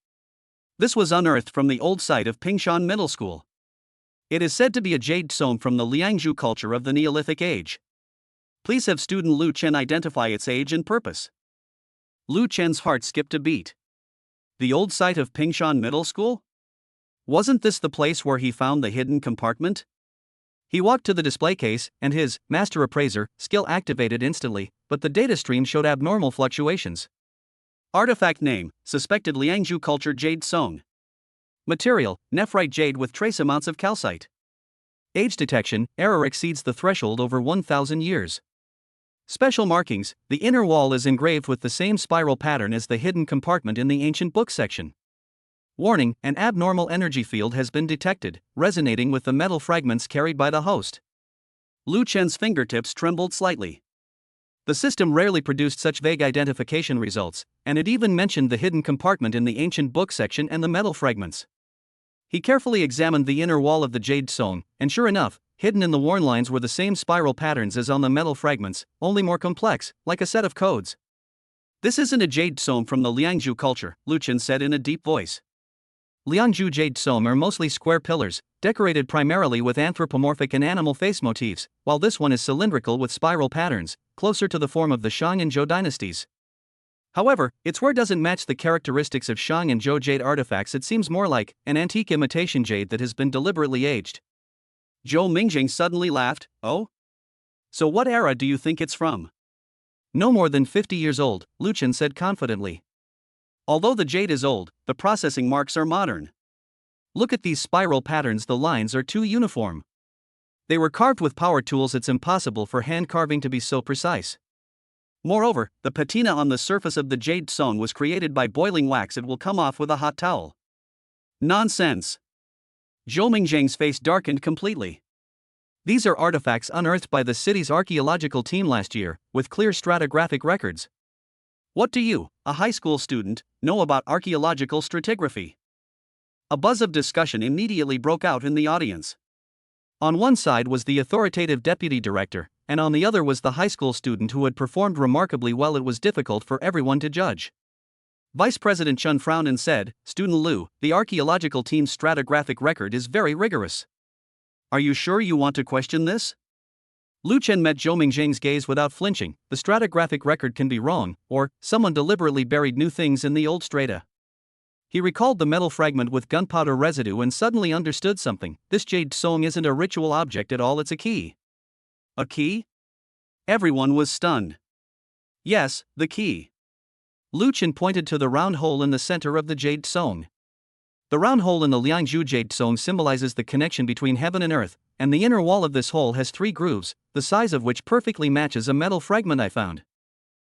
This was unearthed from the old site of Pingshan Middle School. It is said to be a jade stone from the Liangzhu culture of the Neolithic Age. Please have student Lu Chen identify its age and purpose. Lu Chen's heart skipped a beat. The old site of Pingshan Middle School? Wasn't this the place where he found the hidden compartment? He walked to the display case, and his master appraiser skill activated instantly, but the data stream showed abnormal fluctuations. Artifact name, suspected Liangzhu culture jade song. Material, nephrite jade with trace amounts of calcite. Age detection, error exceeds the threshold over 1,000 years. Special markings, the inner wall is engraved with the same spiral pattern as the hidden compartment in the ancient book section. Warning, an abnormal energy field has been detected, resonating with the metal fragments carried by the host. Lu Chen's fingertips trembled slightly. The system rarely produced such vague identification results, and it even mentioned the hidden compartment in the ancient book section and the metal fragments. He carefully examined the inner wall of the jade stone, and sure enough, hidden in the worn lines were the same spiral patterns as on the metal fragments, only more complex, like a set of codes. "This isn't a jade stone from the Liangzhu culture," Lu Chen said in a deep voice. Liangzhu jade stone are mostly square pillars, decorated primarily with anthropomorphic and animal face motifs, while this one is cylindrical with spiral patterns, closer to the form of the Shang and Zhou dynasties. However, its wear doesn't match the characteristics of Shang and Zhou jade artifacts. It seems more like an antique imitation jade that has been deliberately aged. Zhou Mingjiang suddenly laughed. "Oh? So what era do you think it's from?" "No more than 50 years old," Lu Chen said confidently. "Although the jade is old, the processing marks are modern. Look at these spiral patterns, the lines are too uniform. They were carved with power tools. It's impossible for hand carving to be so precise. Moreover, the patina on the surface of the jade stone was created by boiling wax. It will come off with a hot towel." "Nonsense." Zhou Mingjiang's face darkened completely. "These are artifacts unearthed by the city's archaeological team last year, with clear stratigraphic records. What do you, a high school student, know about archaeological stratigraphy?" A buzz of discussion immediately broke out in the audience. On one side was the authoritative deputy director, and on the other was the high school student who had performed remarkably well. It was difficult for everyone to judge. Vice President Chun frowned and said, "Student Lu, the archaeological team's stratigraphic record is very rigorous. Are you sure you want to question this?" Lu Chen met Zhou Mingjiang's gaze without flinching. "The stratigraphic record can be wrong, or someone deliberately buried new things in the old strata." He recalled the metal fragment with gunpowder residue and suddenly understood something. This jade stone isn't a ritual object at all, it's a key. "A key?" Everyone was stunned. "Yes, the key." Lu Chen pointed to the round hole in the center of the jade stone. The round hole in the Liangzhu jade stone symbolizes the connection between heaven and earth, and the inner wall of this hole has 3 grooves, the size of which perfectly matches a metal fragment I found.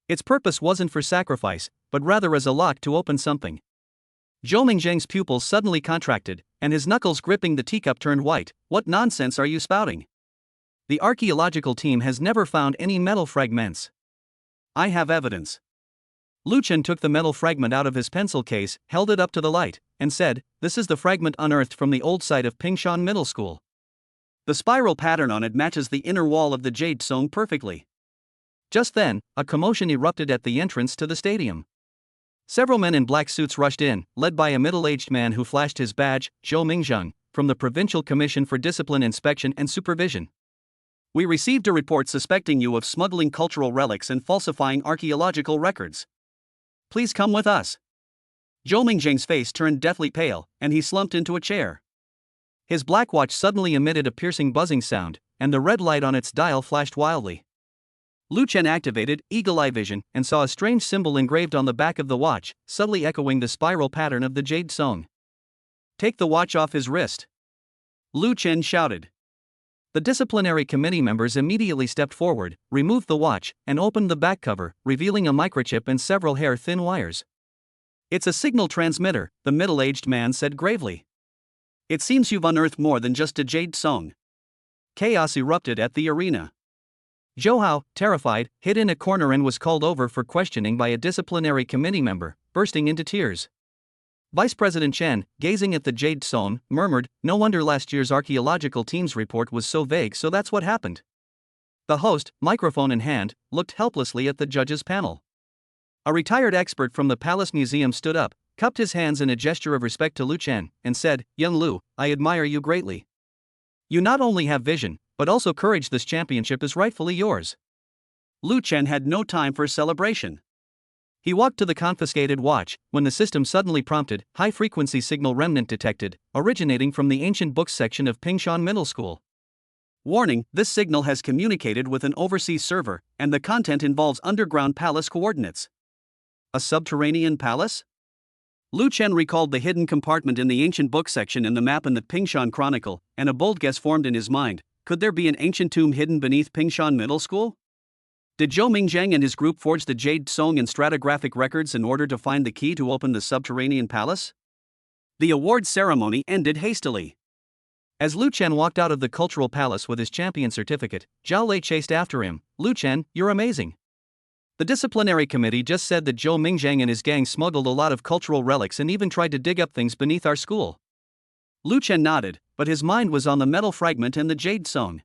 Its purpose wasn't for sacrifice, but rather as a lock to open something. Zhou Mingjiang's pupils suddenly contracted, and his knuckles gripping the teacup turned white. "What nonsense are you spouting? The archaeological team has never found any metal fragments. I have evidence. Lu Chen took the metal fragment out of his pencil case, held it up to the light, and said, "This is the fragment unearthed from the old site of Pingshan Middle School. The spiral pattern on it matches the inner wall of the jade song perfectly." Just then, a commotion erupted at the entrance to the stadium. Several men in black suits rushed in, led by a middle-aged man who flashed his badge, Zhou Mingzheng, from the Provincial Commission for Discipline Inspection and Supervision. "We received a report suspecting you of smuggling cultural relics and falsifying archaeological records. Please come with us." Zhou Mingzheng's face turned deathly pale, and he slumped into a chair. His black watch suddenly emitted a piercing buzzing sound, and the red light on its dial flashed wildly. Lu Chen activated eagle-eye vision and saw a strange symbol engraved on the back of the watch, subtly echoing the spiral pattern of the jade song. "Take the watch off his wrist," Lu Chen shouted. The disciplinary committee members immediately stepped forward, removed the watch, and opened the back cover, revealing a microchip and several hair-thin wires. "It's a signal transmitter," the middle-aged man said gravely. "It seems you've unearthed more than just a jade song." Chaos erupted at the arena. Zhou Hao, terrified, hid in a corner and was called over for questioning by a disciplinary committee member, bursting into tears. Vice President Chen, gazing at the jade song, murmured, "No wonder last year's archaeological team's report was so vague, so that's what happened." The host, microphone in hand, looked helplessly at the judges' panel. A retired expert from the Palace Museum stood up, cupped his hands in a gesture of respect to Lu Chen, and said, "Young Lu, I admire you greatly. You not only have vision, but also courage. This championship is rightfully yours." Lu Chen had no time for celebration. He walked to the confiscated watch, when the system suddenly prompted, "High-frequency signal remnant detected, originating from the ancient books section of Pingshan Middle School. Warning, this signal has communicated with an overseas server, and the content involves underground palace coordinates." A subterranean palace? Lu Chen recalled the hidden compartment in the ancient book section in the map in the Pingshan Chronicle, and a bold guess formed in his mind. Could there be an ancient tomb hidden beneath Pingshan Middle School? Did Zhou Mingzheng and his group forge the jade song and stratigraphic records in order to find the key to open the subterranean palace? The award ceremony ended hastily. As Lu Chen walked out of the cultural palace with his champion certificate, Zhao Lei chased after him. "Lu Chen, you're amazing. The disciplinary committee just said that Zhou Mingzheng and his gang smuggled a lot of cultural relics and even tried to dig up things beneath our school." Lu Chen nodded, but his mind was on the metal fragment and the jade song.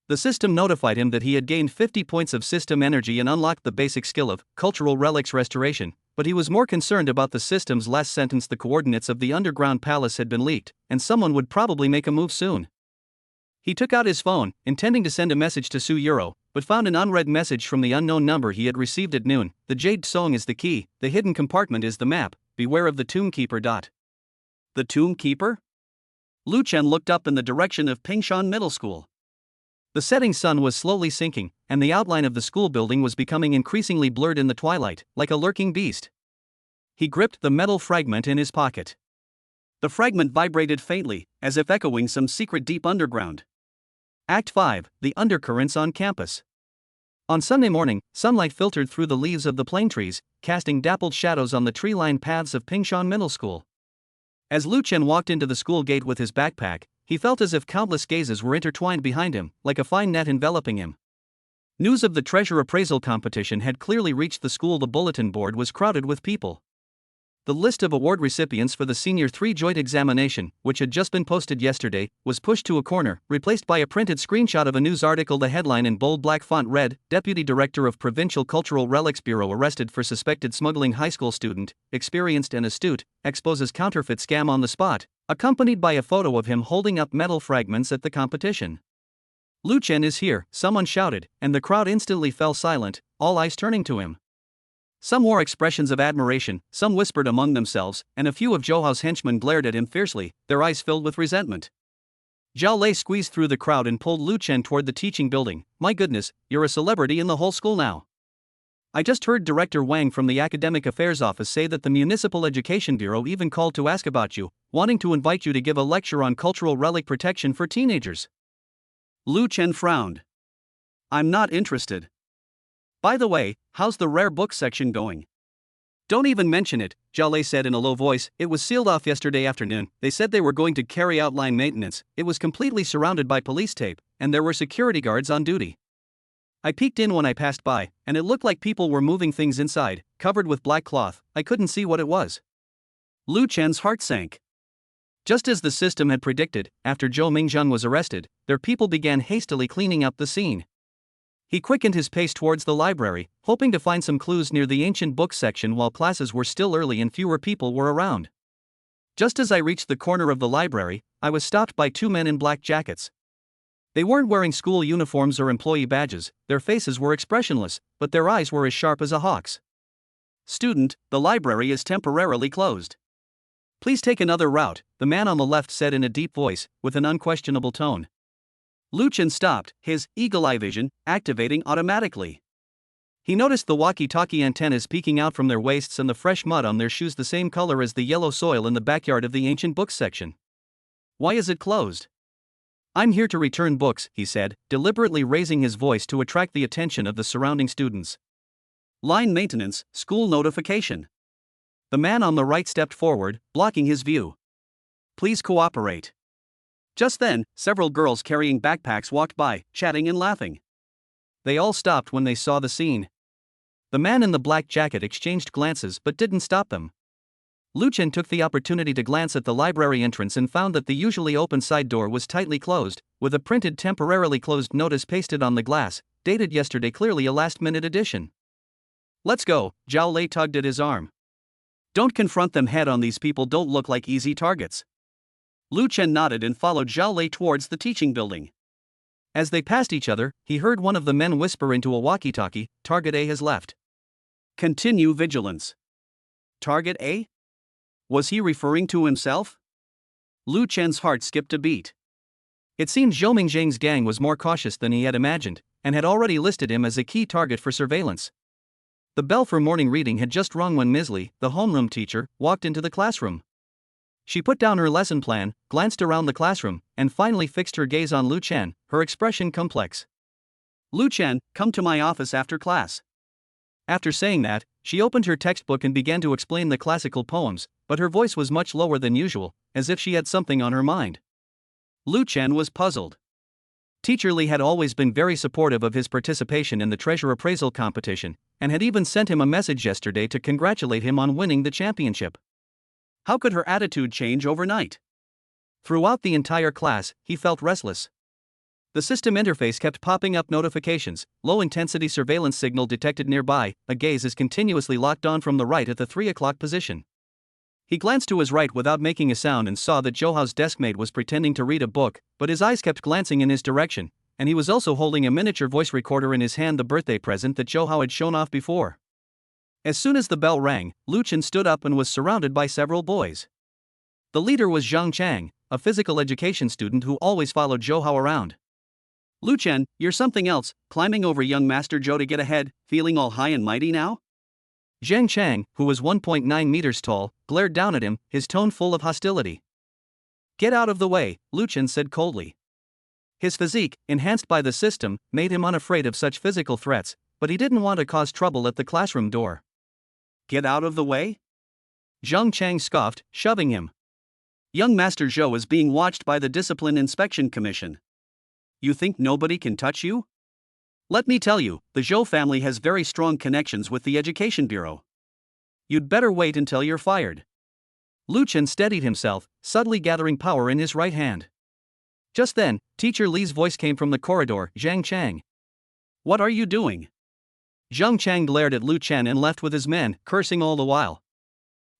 The system notified him that he had gained 50 points of system energy and unlocked the basic skill of cultural relics restoration, but he was more concerned about the system's last sentence. The coordinates of the underground palace had been leaked, and someone would probably make a move soon. He took out his phone, intending to send a message to Su Euro, but found an unread message from the unknown number he had received at noon. "The jade song is the key, the hidden compartment is the map, beware of the tombkeeper." The tombkeeper? Lu Chen looked up in the direction of Pingshan Middle School. The setting sun was slowly sinking, and the outline of the school building was becoming increasingly blurred in the twilight, like a lurking beast. He gripped the metal fragment in his pocket. The fragment vibrated faintly, as if echoing some secret deep underground. Act 5, The Undercurrents on Campus. On Sunday morning, sunlight filtered through the leaves of the plane trees, casting dappled shadows on the tree-lined paths of Pingshan Middle School. As Lu Chen walked into the school gate with his backpack, he felt as if countless gazes were intertwined behind him, like a fine net enveloping him. News of the treasure appraisal competition had clearly reached the school. The bulletin board was crowded with people. The list of award recipients for the Senior 3 joint examination, which had just been posted yesterday, was pushed to a corner, replaced by a printed screenshot of a news article. The headline in bold black font read, "Deputy Director of Provincial Cultural Relics Bureau arrested for suspected smuggling. High school student, experienced and astute, exposes counterfeit scam on the spot," accompanied by a photo of him holding up metal fragments at the competition. "Lu Chen is here," someone shouted, and the crowd instantly fell silent, all eyes turning to him. Some wore expressions of admiration, some whispered among themselves, and a few of Zhou Hao's henchmen glared at him fiercely, their eyes filled with resentment. Zhao Lei squeezed through the crowd and pulled Lu Chen toward the teaching building. "My goodness, you're a celebrity in the whole school now. I just heard Director Wang from the Academic Affairs Office say that the Municipal Education Bureau even called to ask about you, wanting to invite you to give a lecture on cultural relic protection for teenagers." Lu Chen frowned. "I'm not interested. By the way, how's the rare book section going? Don't even mention it, Zhao Lei said in a low voice. It was sealed off yesterday afternoon. They said they were going to carry out line maintenance. It was completely surrounded by police tape, and there were security guards on duty. I peeked in when I passed by, and it looked like people were moving things inside, covered with black cloth. I couldn't see what it was. Lu Chen's heart sank. Just as the system had predicted, after Zhou Mingzheng was arrested, their people began hastily cleaning up the scene. He quickened his pace towards the library, hoping to find some clues near the ancient books section while classes were still early and fewer people were around. Just as I reached the corner of the library, I was stopped by two men in black jackets. They weren't wearing school uniforms or employee badges, their faces were expressionless, but their eyes were as sharp as a hawk's. Student, the library is temporarily closed. Please take another route, the man on the left said in a deep voice, with an unquestionable tone. Lu Chen stopped, his eagle-eye vision activating automatically. He noticed the walkie-talkie antennas peeking out from their waists and the fresh mud on their shoes the same color as the yellow soil in the backyard of the ancient books section. Why is it closed? I'm here to return books, he said, deliberately raising his voice to attract the attention of the surrounding students. Line maintenance, school notification. The man on the right stepped forward, blocking his view. Please cooperate. Just then, several girls carrying backpacks walked by, chatting and laughing. They all stopped when they saw the scene. The man in the black jacket exchanged glances but didn't stop them. Lu Chen took the opportunity to glance at the library entrance and found that the usually open side door was tightly closed, with a printed temporarily closed notice pasted on the glass, dated yesterday, clearly a last-minute addition. Let's go, Zhao Lei tugged at his arm. Don't confront them head-on, these people don't look like easy targets. Lu Chen nodded and followed Zhao Lei towards the teaching building. As they passed each other, he heard one of the men whisper into a walkie-talkie, Target A has left. Continue vigilance. Target A? Was he referring to himself? Lu Chen's heart skipped a beat. It seemed Zhou Mingzheng's gang was more cautious than he had imagined, and had already listed him as a key target for surveillance. The bell for morning reading had just rung when Ms. Li, the homeroom teacher, walked into the classroom. She put down her lesson plan, glanced around the classroom, and finally fixed her gaze on Lu Chen, her expression complex. Lu Chen, come to my office after class. After saying that, she opened her textbook and began to explain the classical poems, but her voice was much lower than usual, as if she had something on her mind. Lu Chen was puzzled. Teacher Li had always been very supportive of his participation in the treasure appraisal competition, and had even sent him a message yesterday to congratulate him on winning the championship. How could her attitude change overnight? Throughout the entire class, he felt restless. The system interface kept popping up notifications, low-intensity surveillance signal detected nearby, a gaze is continuously locked on from the right at the 3 o'clock position. He glanced to his right without making a sound and saw that Zhouhao's deskmate was pretending to read a book, but his eyes kept glancing in his direction, and he was also holding a miniature voice recorder in his hand, the birthday present that Zhouhao had shown off before. As soon as the bell rang, Lu Chen stood up and was surrounded by several boys. The leader was Zhang Chang, a physical education student who always followed Zhouhao around. Lu Chen, you're something else, climbing over young Master Zhou to get ahead, feeling all high and mighty now? Zhang Chang, who was 1.9 meters tall, glared down at him, his tone full of hostility. Get out of the way, Lu Chen said coldly. His physique, enhanced by the system, made him unafraid of such physical threats, but he didn't want to cause trouble at the classroom door. Get out of the way? Zhang Chang scoffed, shoving him. Young Master Zhou is being watched by the Discipline Inspection Commission. You think nobody can touch you? Let me tell you, the Zhou family has very strong connections with the Education Bureau. You'd better wait until you're fired. Lu Chen steadied himself, subtly gathering power in his right hand. Just then, Teacher Li's voice came from the corridor, Zhang Chang. What are you doing? Zhang Chang glared at Lu Chen and left with his men, cursing all the while.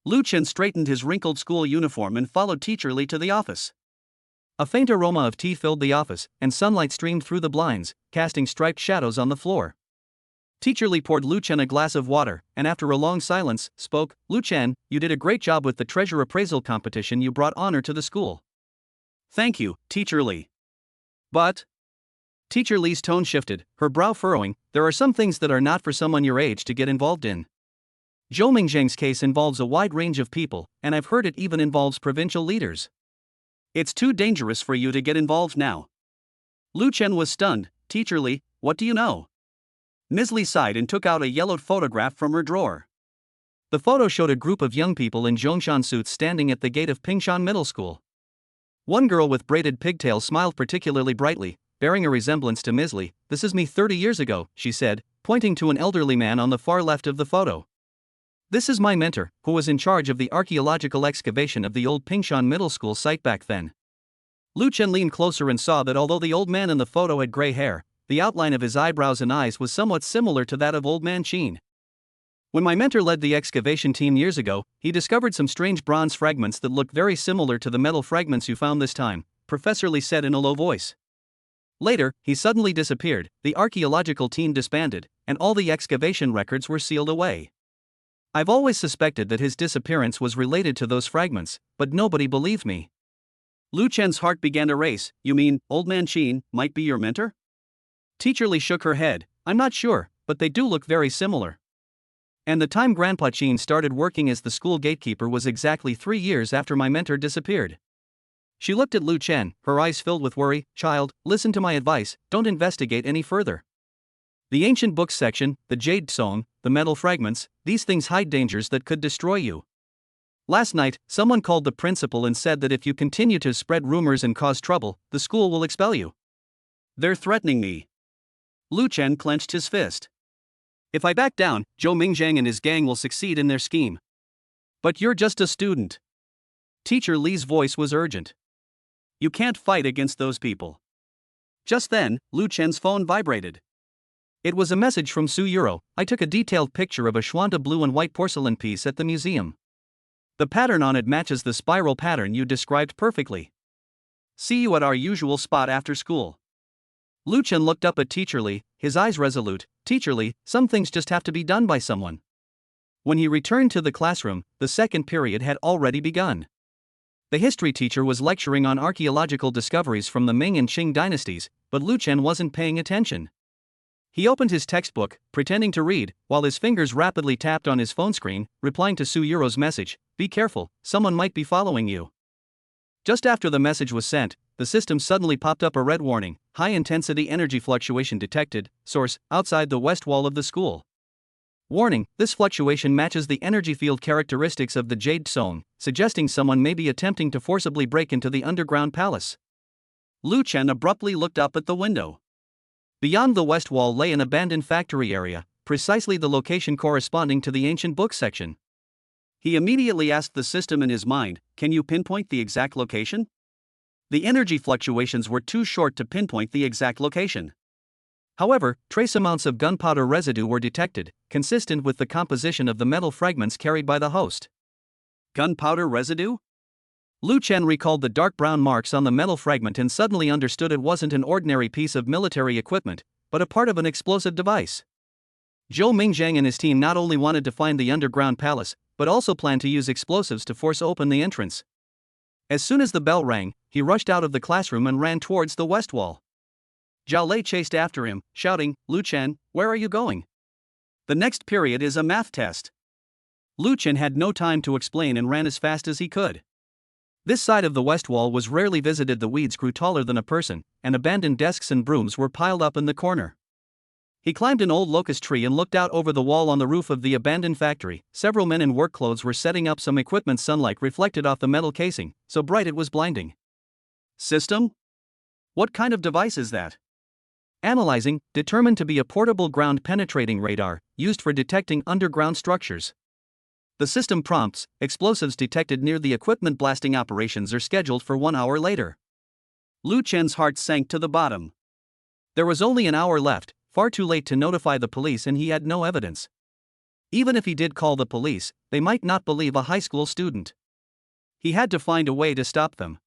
Lu Chen straightened his wrinkled school uniform and followed Teacher Li to the office. A faint aroma of tea filled the office, and sunlight streamed through the blinds, casting striped shadows on the floor. Teacher Li poured Lu Chen a glass of water, and after a long silence, spoke, Lu Chen, you did a great job with the treasure appraisal competition, you brought honor to the school. Thank you, Teacher Li. But... Teacher Li's tone shifted, her brow furrowing, there are some things that are not for someone your age to get involved in. Zhou Mingzheng's case involves a wide range of people, and I've heard it even involves provincial leaders. It's too dangerous for you to get involved now. Lu Chen was stunned. Teacher Li, what do you know? Ms. Li sighed and took out a yellowed photograph from her drawer. The photo showed a group of young people in Zhongshan suits standing at the gate of Pingshan Middle School. One girl with braided pigtails smiled particularly brightly, bearing a resemblance to Ms. Lee. "This is me 30 years ago," she said, pointing to an elderly man on the far left of the photo. "This is my mentor, who was in charge of the archaeological excavation of the old Pingshan Middle School site back then." Lu Chen leaned closer and saw that although the old man in the photo had gray hair, the outline of his eyebrows and eyes was somewhat similar to that of Old Man Qin. "When my mentor led the excavation team years ago, he discovered some strange bronze fragments that look very similar to the metal fragments you found this time," Professor Lee said in a low voice. "Later, he suddenly disappeared, the archaeological team disbanded, and all the excavation records were sealed away. I've always suspected that his disappearance was related to those fragments, but nobody believed me." Lu Chen's heart began to race. "You mean, Old Man Qin might be your mentor?" Teacher Lee shook her head. "I'm not sure, but they do look very similar. And the time Grandpa Qin started working as the school gatekeeper was exactly 3 years after my mentor disappeared." She looked at Lu Chen, her eyes filled with worry. "Child, listen to my advice, don't investigate any further. The ancient books section, the jade stone, the metal fragments, these things hide dangers that could destroy you. Last night, someone called the principal and said that if you continue to spread rumors and cause trouble, the school will expel you. They're threatening me." Lu Chen clenched his fist. "If I back down, Zhou Mingzhang and his gang will succeed in their scheme." "But you're just a student." Teacher Lee's voice was urgent. "You can't fight against those people." Just then, Lu Chen's phone vibrated. It was a message from Su Yuro. "I took a detailed picture of a Schwanta blue and white porcelain piece at the museum. The pattern on it matches the spiral pattern you described perfectly. See you at our usual spot after school." Lu Chen looked up at Teacher Lee, his eyes resolute. "Teacher Lee, some things just have to be done by someone." When he returned to the classroom, the second period had already begun. The history teacher was lecturing on archaeological discoveries from the Ming and Qing dynasties, but Lu Chen wasn't paying attention. He opened his textbook, pretending to read, while his fingers rapidly tapped on his phone screen, replying to Su Yuro's message. "Be careful, someone might be following you." Just after the message was sent, the system suddenly popped up a red warning: "High-intensity energy fluctuation detected, source, outside the west wall of the school. Warning, this fluctuation matches the energy field characteristics of the Jade Zone, suggesting someone may be attempting to forcibly break into the underground palace." Lu Chen abruptly looked up at the window. Beyond the west wall lay an abandoned factory area, precisely the location corresponding to the ancient book section. He immediately asked the system in his mind, "Can you pinpoint the exact location?" The energy fluctuations were too short to pinpoint the exact location. However, trace amounts of gunpowder residue were detected, consistent with the composition of the metal fragments carried by the host. Gunpowder residue? Lu Chen recalled the dark brown marks on the metal fragment and suddenly understood it wasn't an ordinary piece of military equipment, but a part of an explosive device. Zhou Mingzhang and his team not only wanted to find the underground palace, but also planned to use explosives to force open the entrance. As soon as the bell rang, he rushed out of the classroom and ran towards the west wall. Zhao Lei chased after him, shouting, "Lu Chen, where are you going? The next period is a math test." Lu Chen had no time to explain and ran as fast as he could. This side of the west wall was rarely visited. The weeds grew taller than a person, and abandoned desks and brooms were piled up in the corner. He climbed an old locust tree and looked out over the wall on the roof of the abandoned factory. Several men in work clothes were setting up some equipment. Sunlight reflected off the metal casing, so bright it was blinding. "System? What kind of device is that?" Analyzing, determined to be a portable ground-penetrating radar, used for detecting underground structures. The system prompts: explosives detected near the equipment. Blasting operations are scheduled for 1 hour later. Lu Chen's heart sank to the bottom. There was only an hour left, far too late to notify the police, and he had no evidence. Even if he did call the police, they might not believe a high school student. He had to find a way to stop them.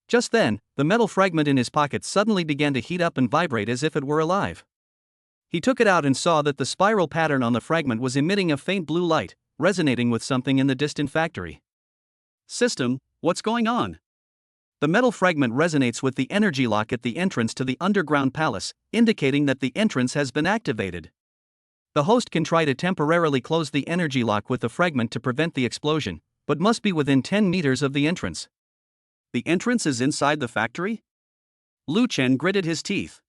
Just then, the metal fragment in his pocket suddenly began to heat up and vibrate as if it were alive. He took it out and saw that the spiral pattern on the fragment was emitting a faint blue light, resonating with something in the distant factory. "System, what's going on?" The metal fragment resonates with the energy lock at the entrance to the underground palace, indicating that the entrance has been activated. The host can try to temporarily close the energy lock with the fragment to prevent the explosion, but must be within 10 meters of the entrance. The entrance is inside the factory? Lu Chen gritted his teeth.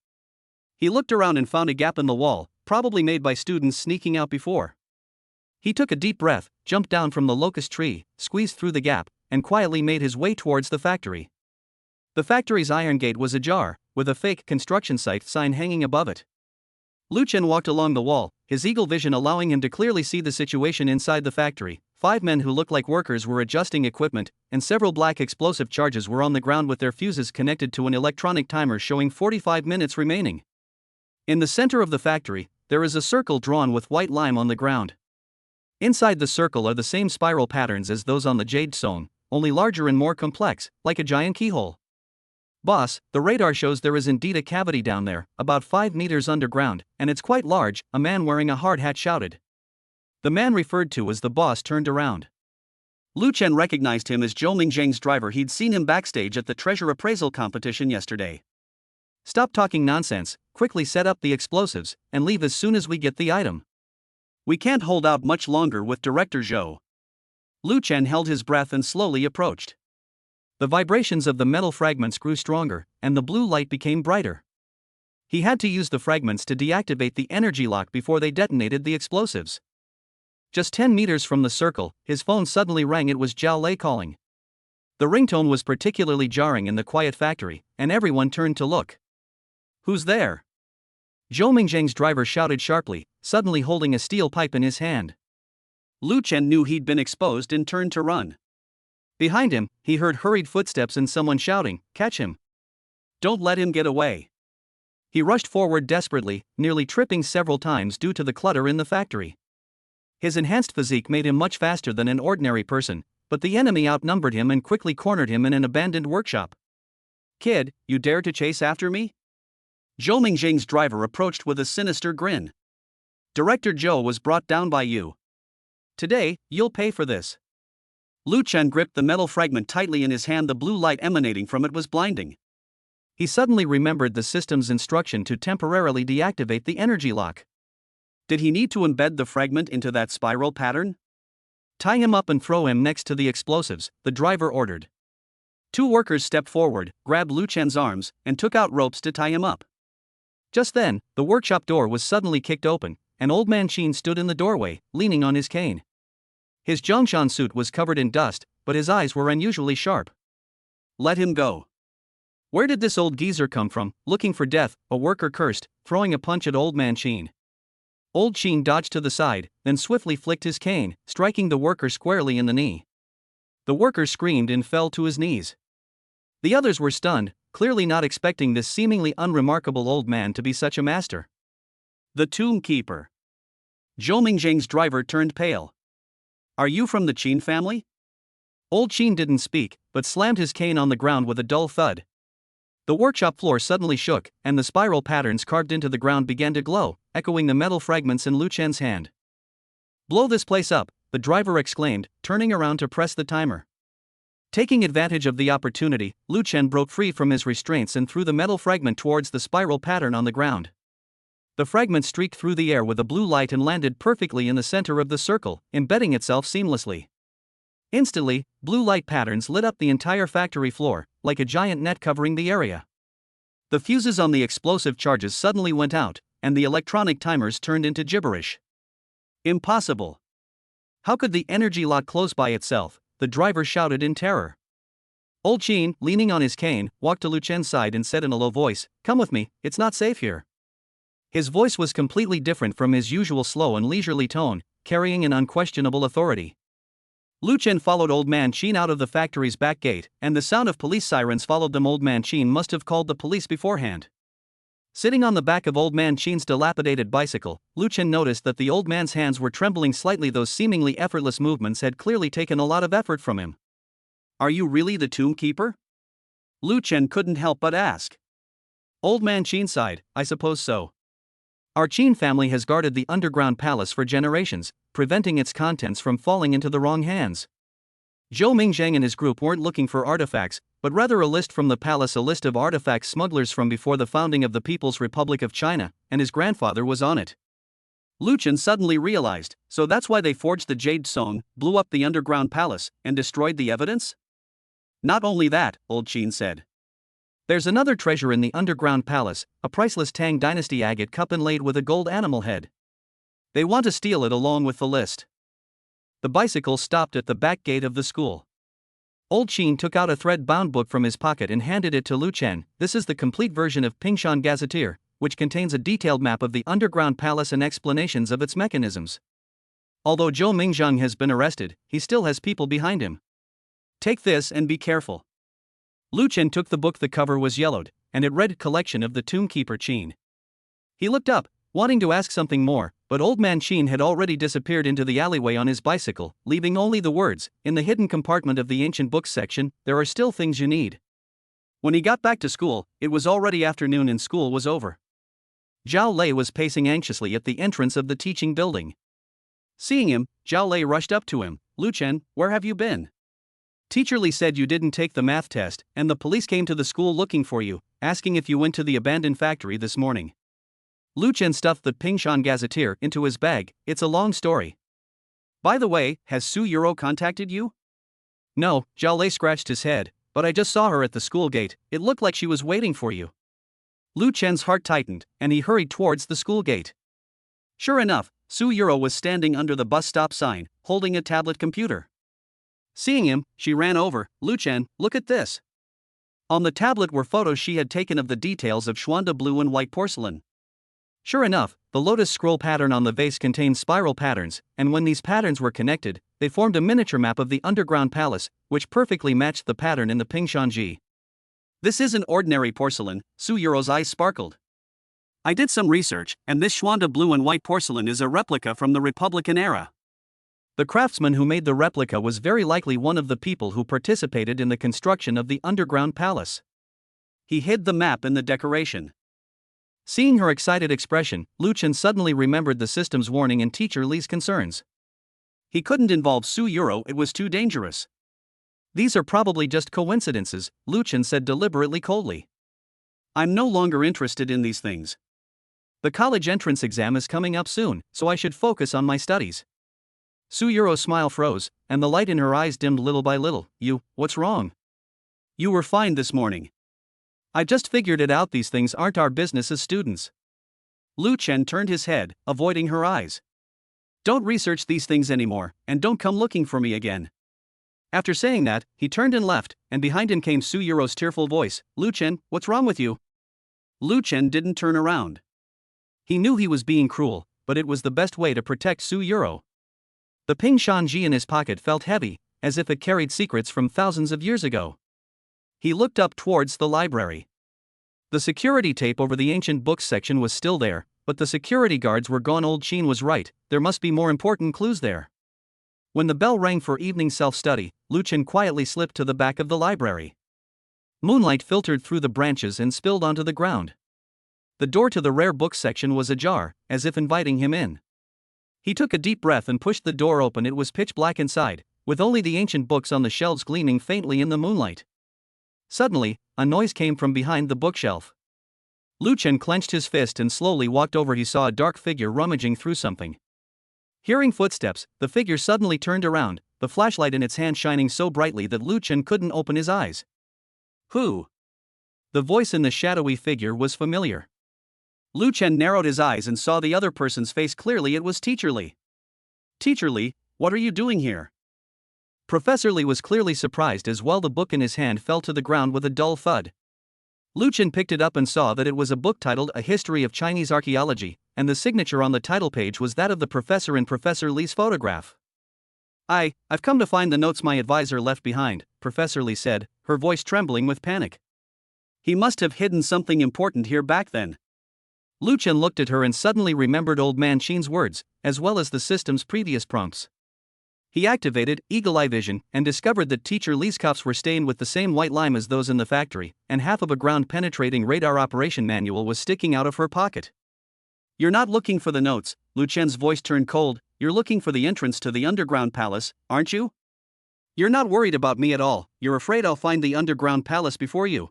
He looked around and found a gap in the wall, probably made by students sneaking out before. He took a deep breath, jumped down from the locust tree, squeezed through the gap, and quietly made his way towards the factory. The factory's iron gate was ajar, with a fake construction site sign hanging above it. Lu Chen walked along the wall, his eagle vision allowing him to clearly see the situation inside the factory. 5 men who looked like workers were adjusting equipment, and several black explosive charges were on the ground with their fuses connected to an electronic timer showing 45 minutes remaining. In the center of the factory, there is a circle drawn with white lime on the ground. Inside the circle are the same spiral patterns as those on the jade stone, only larger and more complex, like a giant keyhole. "Boss, the radar shows there is indeed a cavity down there, about 5 meters underground, and it's quite large," a man wearing a hard hat shouted. The man referred to as the boss turned around. Lu Chen recognized him as Zhou Mingzhang's driver. He'd seen him backstage at the treasure appraisal competition yesterday. "Stop talking nonsense, quickly set up the explosives, and leave as soon as we get the item. We can't hold out much longer with Director Zhou." Lu Chen held his breath and slowly approached. The vibrations of the metal fragments grew stronger, and the blue light became brighter. He had to use the fragments to deactivate the energy lock before they detonated the explosives. Just 10 meters from the circle, his phone suddenly rang. It was Zhao Lei calling. The ringtone was particularly jarring in the quiet factory, and everyone turned to look. "Who's there?" Zhou Mingzhang's driver shouted sharply, suddenly holding a steel pipe in his hand. Lu Chen knew he'd been exposed and turned to run. Behind him, he heard hurried footsteps and someone shouting, "Catch him! Don't let him get away!" He rushed forward desperately, nearly tripping several times due to the clutter in the factory. His enhanced physique made him much faster than an ordinary person, but the enemy outnumbered him and quickly cornered him in an abandoned workshop. "Kid, you dare to chase after me?" Zhou Mingzhang's driver approached with a sinister grin. "Director Zhou was brought down by you. Today, you'll pay for this." Lu Chen gripped the metal fragment tightly in his hand. The blue light emanating from it was blinding. He suddenly remembered the system's instruction to temporarily deactivate the energy lock. Did he need to embed the fragment into that spiral pattern? "Tie him up and throw him next to the explosives," the driver ordered. 2 workers stepped forward, grabbed Lu Chen's arms, and took out ropes to tie him up. Just then, the workshop door was suddenly kicked open, and Old Man Qin stood in the doorway, leaning on his cane. His Zhongshan suit was covered in dust, but his eyes were unusually sharp. "Let him go." "Where did this old geezer come from, looking for death?" a worker cursed, throwing a punch at Old Man Qin. Old Qin dodged to the side, then swiftly flicked his cane, striking the worker squarely in the knee. The worker screamed and fell to his knees. The others were stunned, clearly not expecting this seemingly unremarkable old man to be such a master. "The Tomb Keeper." Zhou Mingzhang's driver turned pale. "Are you from the Qin family?" Old Qin didn't speak, but slammed his cane on the ground with a dull thud. The workshop floor suddenly shook, and the spiral patterns carved into the ground began to glow, echoing the metal fragments in Lu Chen's hand. "Blow this place up," the driver exclaimed, turning around to press the timer. Taking advantage of the opportunity, Lu Chen broke free from his restraints and threw the metal fragment towards the spiral pattern on the ground. The fragment streaked through the air with a blue light and landed perfectly in the center of the circle, embedding itself seamlessly. Instantly, blue light patterns lit up the entire factory floor, like a giant net covering the area. The fuses on the explosive charges suddenly went out, and the electronic timers turned into gibberish. "Impossible! How could the energy lock close by itself?" the driver shouted in terror. Old Qin, leaning on his cane, walked to Lu Chen's side and said in a low voice, "Come with me, it's not safe here." His voice was completely different from his usual slow and leisurely tone, carrying an unquestionable authority. Lu Chen followed Old Man Qin out of the factory's back gate, and the sound of police sirens followed them. Old Man Qin must have called the police beforehand. Sitting on the back of Old Man Qin's dilapidated bicycle, Lu Chen noticed that the old man's hands were trembling slightly. Those seemingly effortless movements had clearly taken a lot of effort from him. "Are you really the Tomb Keeper?" Lu Chen couldn't help but ask. Old Man Qin sighed, "I suppose so. Our Qin family has guarded the underground palace for generations, preventing its contents from falling into the wrong hands. Zhou Mingzhang and his group weren't looking for artifacts, but rather a list from the palace, a list of artifact smugglers from before the founding of the People's Republic of China, and his grandfather was on it." Lu Chen suddenly realized, so that's why they forged the Jade Stone, blew up the underground palace, and destroyed the evidence? "Not only that," Old Qin said. "There's another treasure in the underground palace, a priceless Tang Dynasty agate cup inlaid with a gold animal head. They want to steal it along with the list." The bicycle stopped at the back gate of the school. Old Qin took out a thread-bound book from his pocket and handed it to Lu Chen. This is the complete version of Pingshan Gazetteer, which contains a detailed map of the underground palace and explanations of its mechanisms. Although Zhou Mingzheng has been arrested, he still has people behind him. Take this and be careful. Lu Chen took the book. The cover was yellowed, and it read Collection of the Tombkeeper Qin. He looked up, wanting to ask something more, but Old Man Qin had already disappeared into the alleyway on his bicycle, leaving only the words, "In the hidden compartment of the ancient books section, there are still things you need." When he got back to school, it was already afternoon and school was over. Zhao Lei was pacing anxiously at the entrance of the teaching building. Seeing him, Zhao Lei rushed up to him. "Lu Chen, where have you been? Teacher Li said you didn't take the math test, and the police came to the school looking for you, asking if you went to the abandoned factory this morning." Lu Chen stuffed the Pingshan Gazetteer into his bag. "It's a long story. By the way, has Su Yuro contacted you?" "No," Zhao Lei scratched his head, "but I just saw her at the school gate. It looked like she was waiting for you." Lu Chen's heart tightened, and he hurried towards the school gate. Sure enough, Su Yuro was standing under the bus stop sign, holding a tablet computer. Seeing him, she ran over. "Lu Chen, look at this." On the tablet were photos she had taken of the details of Xuanda blue and white porcelain. Sure enough, the lotus scroll pattern on the vase contained spiral patterns, and when these patterns were connected, they formed a miniature map of the underground palace, which perfectly matched the pattern in the Pingshanji. "This isn't ordinary porcelain," Su Yuro's eyes sparkled. "I did some research, and this Xuanda blue and white porcelain is a replica from the Republican era." The craftsman who made the replica was very likely one of the people who participated in the construction of the underground palace. He hid the map in the decoration. Seeing her excited expression, Lu Chen suddenly remembered the system's warning and Teacher Li's concerns. He couldn't involve Su Yuro, it was too dangerous. "These are probably just coincidences," Lu Chen said deliberately coldly. "I'm no longer interested in these things. The college entrance exam is coming up soon, so I should focus on my studies." Su Yuro's smile froze, and the light in her eyes dimmed little by little. What's wrong?" "You were fine this morning." "I just figured it out. These things aren't our business as students." Lu Chen turned his head, avoiding her eyes. "Don't research these things anymore, and don't come looking for me again." After saying that, he turned and left, and behind him came Su Yuro's tearful voice. "Lu Chen, what's wrong with you?" Lu Chen didn't turn around. He knew he was being cruel, but it was the best way to protect Su Yuro. The Pingshanji in his pocket felt heavy, as if it carried secrets from thousands of years ago. He looked up towards the library. The security tape over the ancient books section was still there, but the security guards were gone. Old Qin was right, there must be more important clues there. When the bell rang for evening self-study, Lu Chen quietly slipped to the back of the library. Moonlight filtered through the branches and spilled onto the ground. The door to the rare books section was ajar, as if inviting him in. He took a deep breath and pushed the door open. It was pitch black inside, with only the ancient books on the shelves gleaming faintly in the moonlight. Suddenly, a noise came from behind the bookshelf. Lu Chen clenched his fist and slowly walked over. He saw a dark figure rummaging through something. Hearing footsteps, the figure suddenly turned around, the flashlight in its hand shining so brightly that Lu Chen couldn't open his eyes. "Who?" The voice in the shadowy figure was familiar. Lu Chen narrowed his eyes and saw the other person's face clearly. It was Teacher Li. "Teacher Li, what are you doing here?" Professor Li was clearly surprised as well. The book in his hand fell to the ground with a dull thud. Lu Chen picked it up and saw that it was a book titled A History of Chinese Archaeology, and the signature on the title page was that of the professor in Professor Li's photograph. I've come to find the notes my advisor left behind," Professor Li said, her voice trembling with panic. "He must have hidden something important here back then." Lu Chen looked at her and suddenly remembered Old Man Qin's words, as well as the system's previous prompts. He activated Eagle Eye Vision and discovered that Teacher Li's cuffs were stained with the same white lime as those in the factory, and half of a ground-penetrating radar operation manual was sticking out of her pocket. "You're not looking for the notes," Lu Chen's voice turned cold. "You're looking for the entrance to the underground palace, aren't you? You're not worried about me at all. You're afraid I'll find the underground palace before you."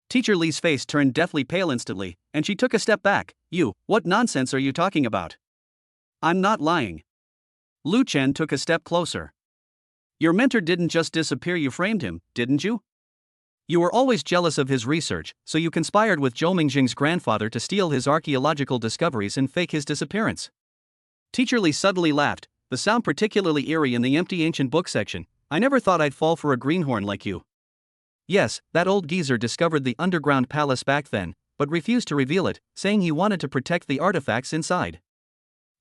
Teacher Li's face turned deathly pale instantly, and she took a step back. What nonsense are you talking about?" "I'm not lying." Lu Chen took a step closer. "Your mentor didn't just disappear, you framed him, didn't you? You were always jealous of his research, so you conspired with Zhou Mingzheng's grandfather to steal his archaeological discoveries and fake his disappearance." Teacher Li suddenly laughed. the sound particularly eerie in the empty ancient book section. I never thought I'd fall for a greenhorn like you. Yes, that old geezer discovered the underground palace back then, but refused to reveal it, saying he wanted to protect the artifacts inside.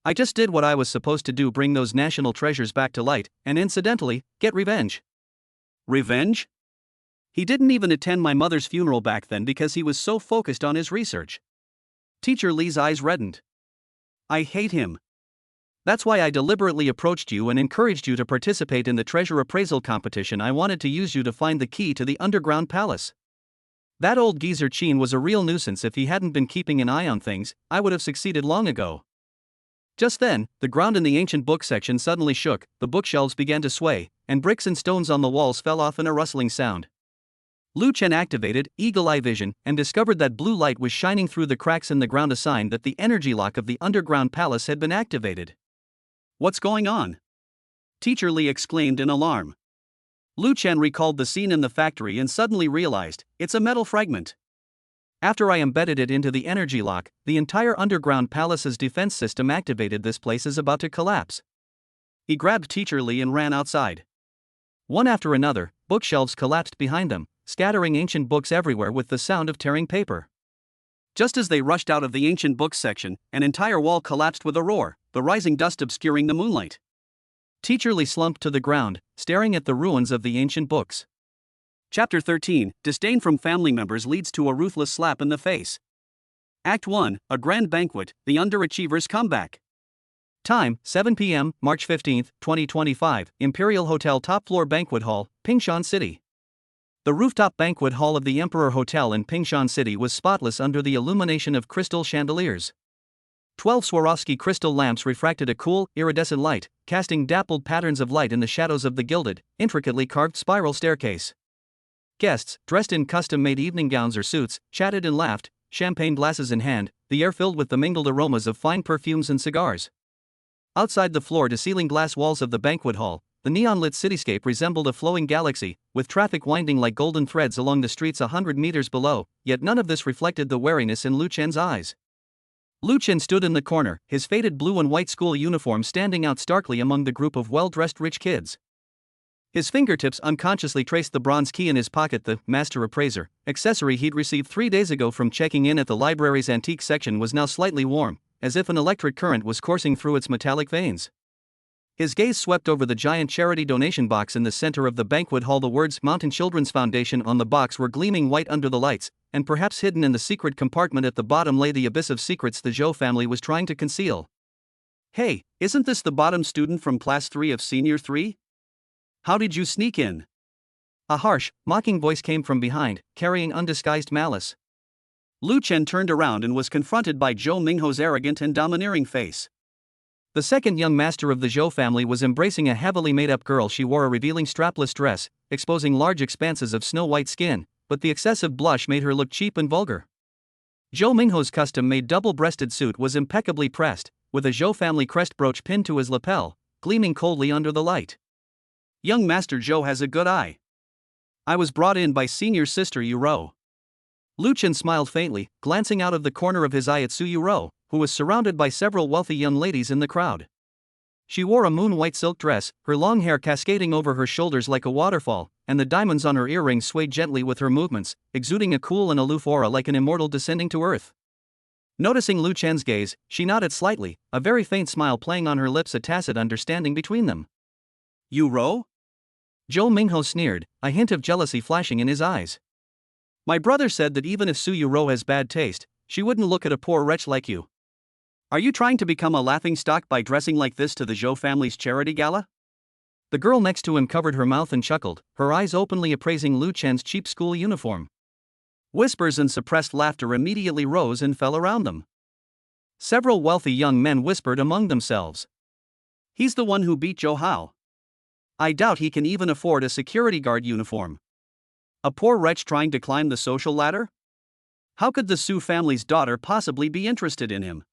I just did what I was supposed to do, bring those national treasures back to light, and incidentally, get revenge. Revenge? He didn't even attend my mother's funeral back then because he was so focused on his research. Teacher Lee's eyes reddened. I hate him. That's why I deliberately approached you and encouraged you to participate in the treasure appraisal competition. I wanted to use you to find the key to the underground palace. That old geezer Chin was a real nuisance. If he hadn't been keeping an eye on things, I would have succeeded long ago. Just then, the ground in the ancient book section suddenly shook, the bookshelves began to sway, and bricks and stones on the walls fell off in a rustling sound. Lu Chen activated eagle-eye vision and discovered that blue light was shining through the cracks in the ground, a sign that the energy lock of the underground palace had been activated. What's going on? Teacher Lee exclaimed in alarm. Lu Chen recalled the scene in the factory and suddenly realized, it's a metal fragment. After I embedded it into the energy lock, the entire underground palace's defense system activated. This place is about to collapse. He grabbed Teacher Lee and ran outside. One after another, bookshelves collapsed behind them, scattering ancient books everywhere with the sound of tearing paper. Just as they rushed out of the ancient books section, an entire wall collapsed with a roar, the rising dust obscuring the moonlight. Teacher Lee slumped to the ground, staring at the ruins of the ancient books. Chapter 13, Disdain from Family Members Leads to a Ruthless Slap in the Face. Act 1, A Grand Banquet, The Underachievers' Comeback. Time, 7 p.m., March 15, 2025, Imperial Hotel Top Floor Banquet Hall, Pingshan City. The rooftop banquet hall of the Emperor Hotel in Pingshan City was spotless under the illumination of crystal chandeliers. 12 Swarovski crystal lamps refracted a cool, iridescent light, casting dappled patterns of light in the shadows of the gilded, intricately carved spiral staircase. Guests, dressed in custom-made evening gowns or suits, chatted and laughed, champagne glasses in hand, the air filled with the mingled aromas of fine perfumes and cigars. Outside the floor-to-ceiling glass walls of the banquet hall, the neon-lit cityscape resembled a flowing galaxy, with traffic winding like golden threads along the streets 100 meters below, yet none of this reflected the wariness in Lu Chen's eyes. Lu Chen stood in the corner, his faded blue and white school uniform standing out starkly among the group of well-dressed rich kids. His fingertips unconsciously traced the bronze key in his pocket. The master appraiser accessory he'd received 3 days ago from checking in at the library's antique section was now slightly warm, as if an electric current was coursing through its metallic veins. His gaze swept over the giant charity donation box in the center of the banquet hall. The words Mountain Children's Foundation on the box were gleaming white under the lights, and perhaps hidden in the secret compartment at the bottom lay the abyss of secrets the Zhou family was trying to conceal. Hey, isn't this the bottom student from Class 3 of Senior 3? How did you sneak in? A harsh, mocking voice came from behind, carrying undisguised malice. Lu Chen turned around and was confronted by Zhou Mingho's arrogant and domineering face. The second young master of the Zhou family was embracing a heavily made-up girl. She wore a revealing strapless dress, exposing large expanses of snow-white skin, but the excessive blush made her look cheap and vulgar. Zhou Mingho's custom-made double-breasted suit was impeccably pressed, with a Zhou family crest brooch pinned to his lapel, gleaming coldly under the light. Young Master Zhou has a good eye. I was brought in by senior sister Yu Rou. Lu Chen smiled faintly, glancing out of the corner of his eye at Su Yu Rou, who was surrounded by several wealthy young ladies in the crowd. She wore a moon-white silk dress, her long hair cascading over her shoulders like a waterfall, and the diamonds on her earrings swayed gently with her movements, exuding a cool and aloof aura like an immortal descending to earth. Noticing Lu Chen's gaze, she nodded slightly, a very faint smile playing on her lips, a tacit understanding between them. Yu Rou? Zhou Mingho sneered, a hint of jealousy flashing in his eyes. My brother said that even if Su Yu Rou has bad taste, she wouldn't look at a poor wretch like you. Are you trying to become a laughingstock by dressing like this to the Zhou family's charity gala? The girl next to him covered her mouth and chuckled, her eyes openly appraising Lu Chen's cheap school uniform. Whispers and suppressed laughter immediately rose and fell around them. Several wealthy young men whispered among themselves. He's the one who beat Zhou Hao. I doubt he can even afford a security guard uniform. A poor wretch trying to climb the social ladder? How could the Su family's daughter possibly be interested in him?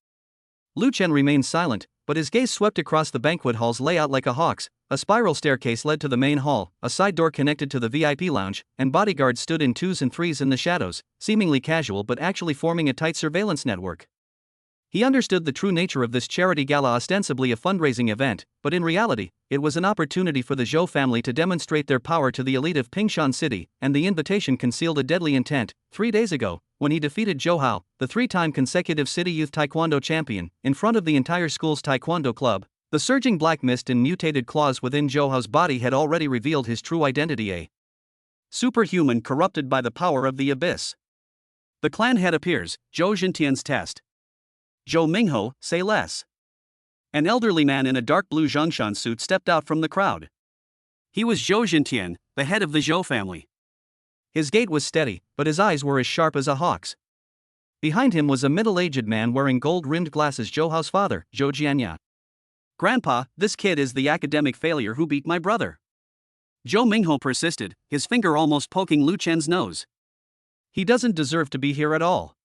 Lu Chen remained silent, but his gaze swept across the banquet hall's layout like a hawk's. A spiral staircase led to the main hall, a side door connected to the VIP lounge, and bodyguards stood in 2s and 3s in the shadows, seemingly casual but actually forming a tight surveillance network. He understood the true nature of this charity gala, ostensibly a fundraising event, but in reality, it was an opportunity for the Zhou family to demonstrate their power to the elite of Pingshan City, and the invitation concealed a deadly intent. 3 days ago, when he defeated Zhou Hao, the 3-time consecutive city youth taekwondo champion, in front of the entire school's taekwondo club, the surging black mist and mutated claws within Zhou Hao's body had already revealed his true identity: a superhuman corrupted by the power of the abyss. The clan head appears, Zhou Jintian's test. Zhou Mingho, say less. An elderly man in a dark blue Zhongshan suit stepped out from the crowd. He was Zhou Jintian, the head of the Zhou family. His gait was steady, but his eyes were as sharp as a hawk's. Behind him was a middle-aged man wearing gold-rimmed glasses, Zhou Hao's father, Zhou Jianya. "Grandpa, this kid is the academic failure who beat my brother." Zhou Mingho persisted, his finger almost poking Lu Chen's nose. "He doesn't deserve to be here at all."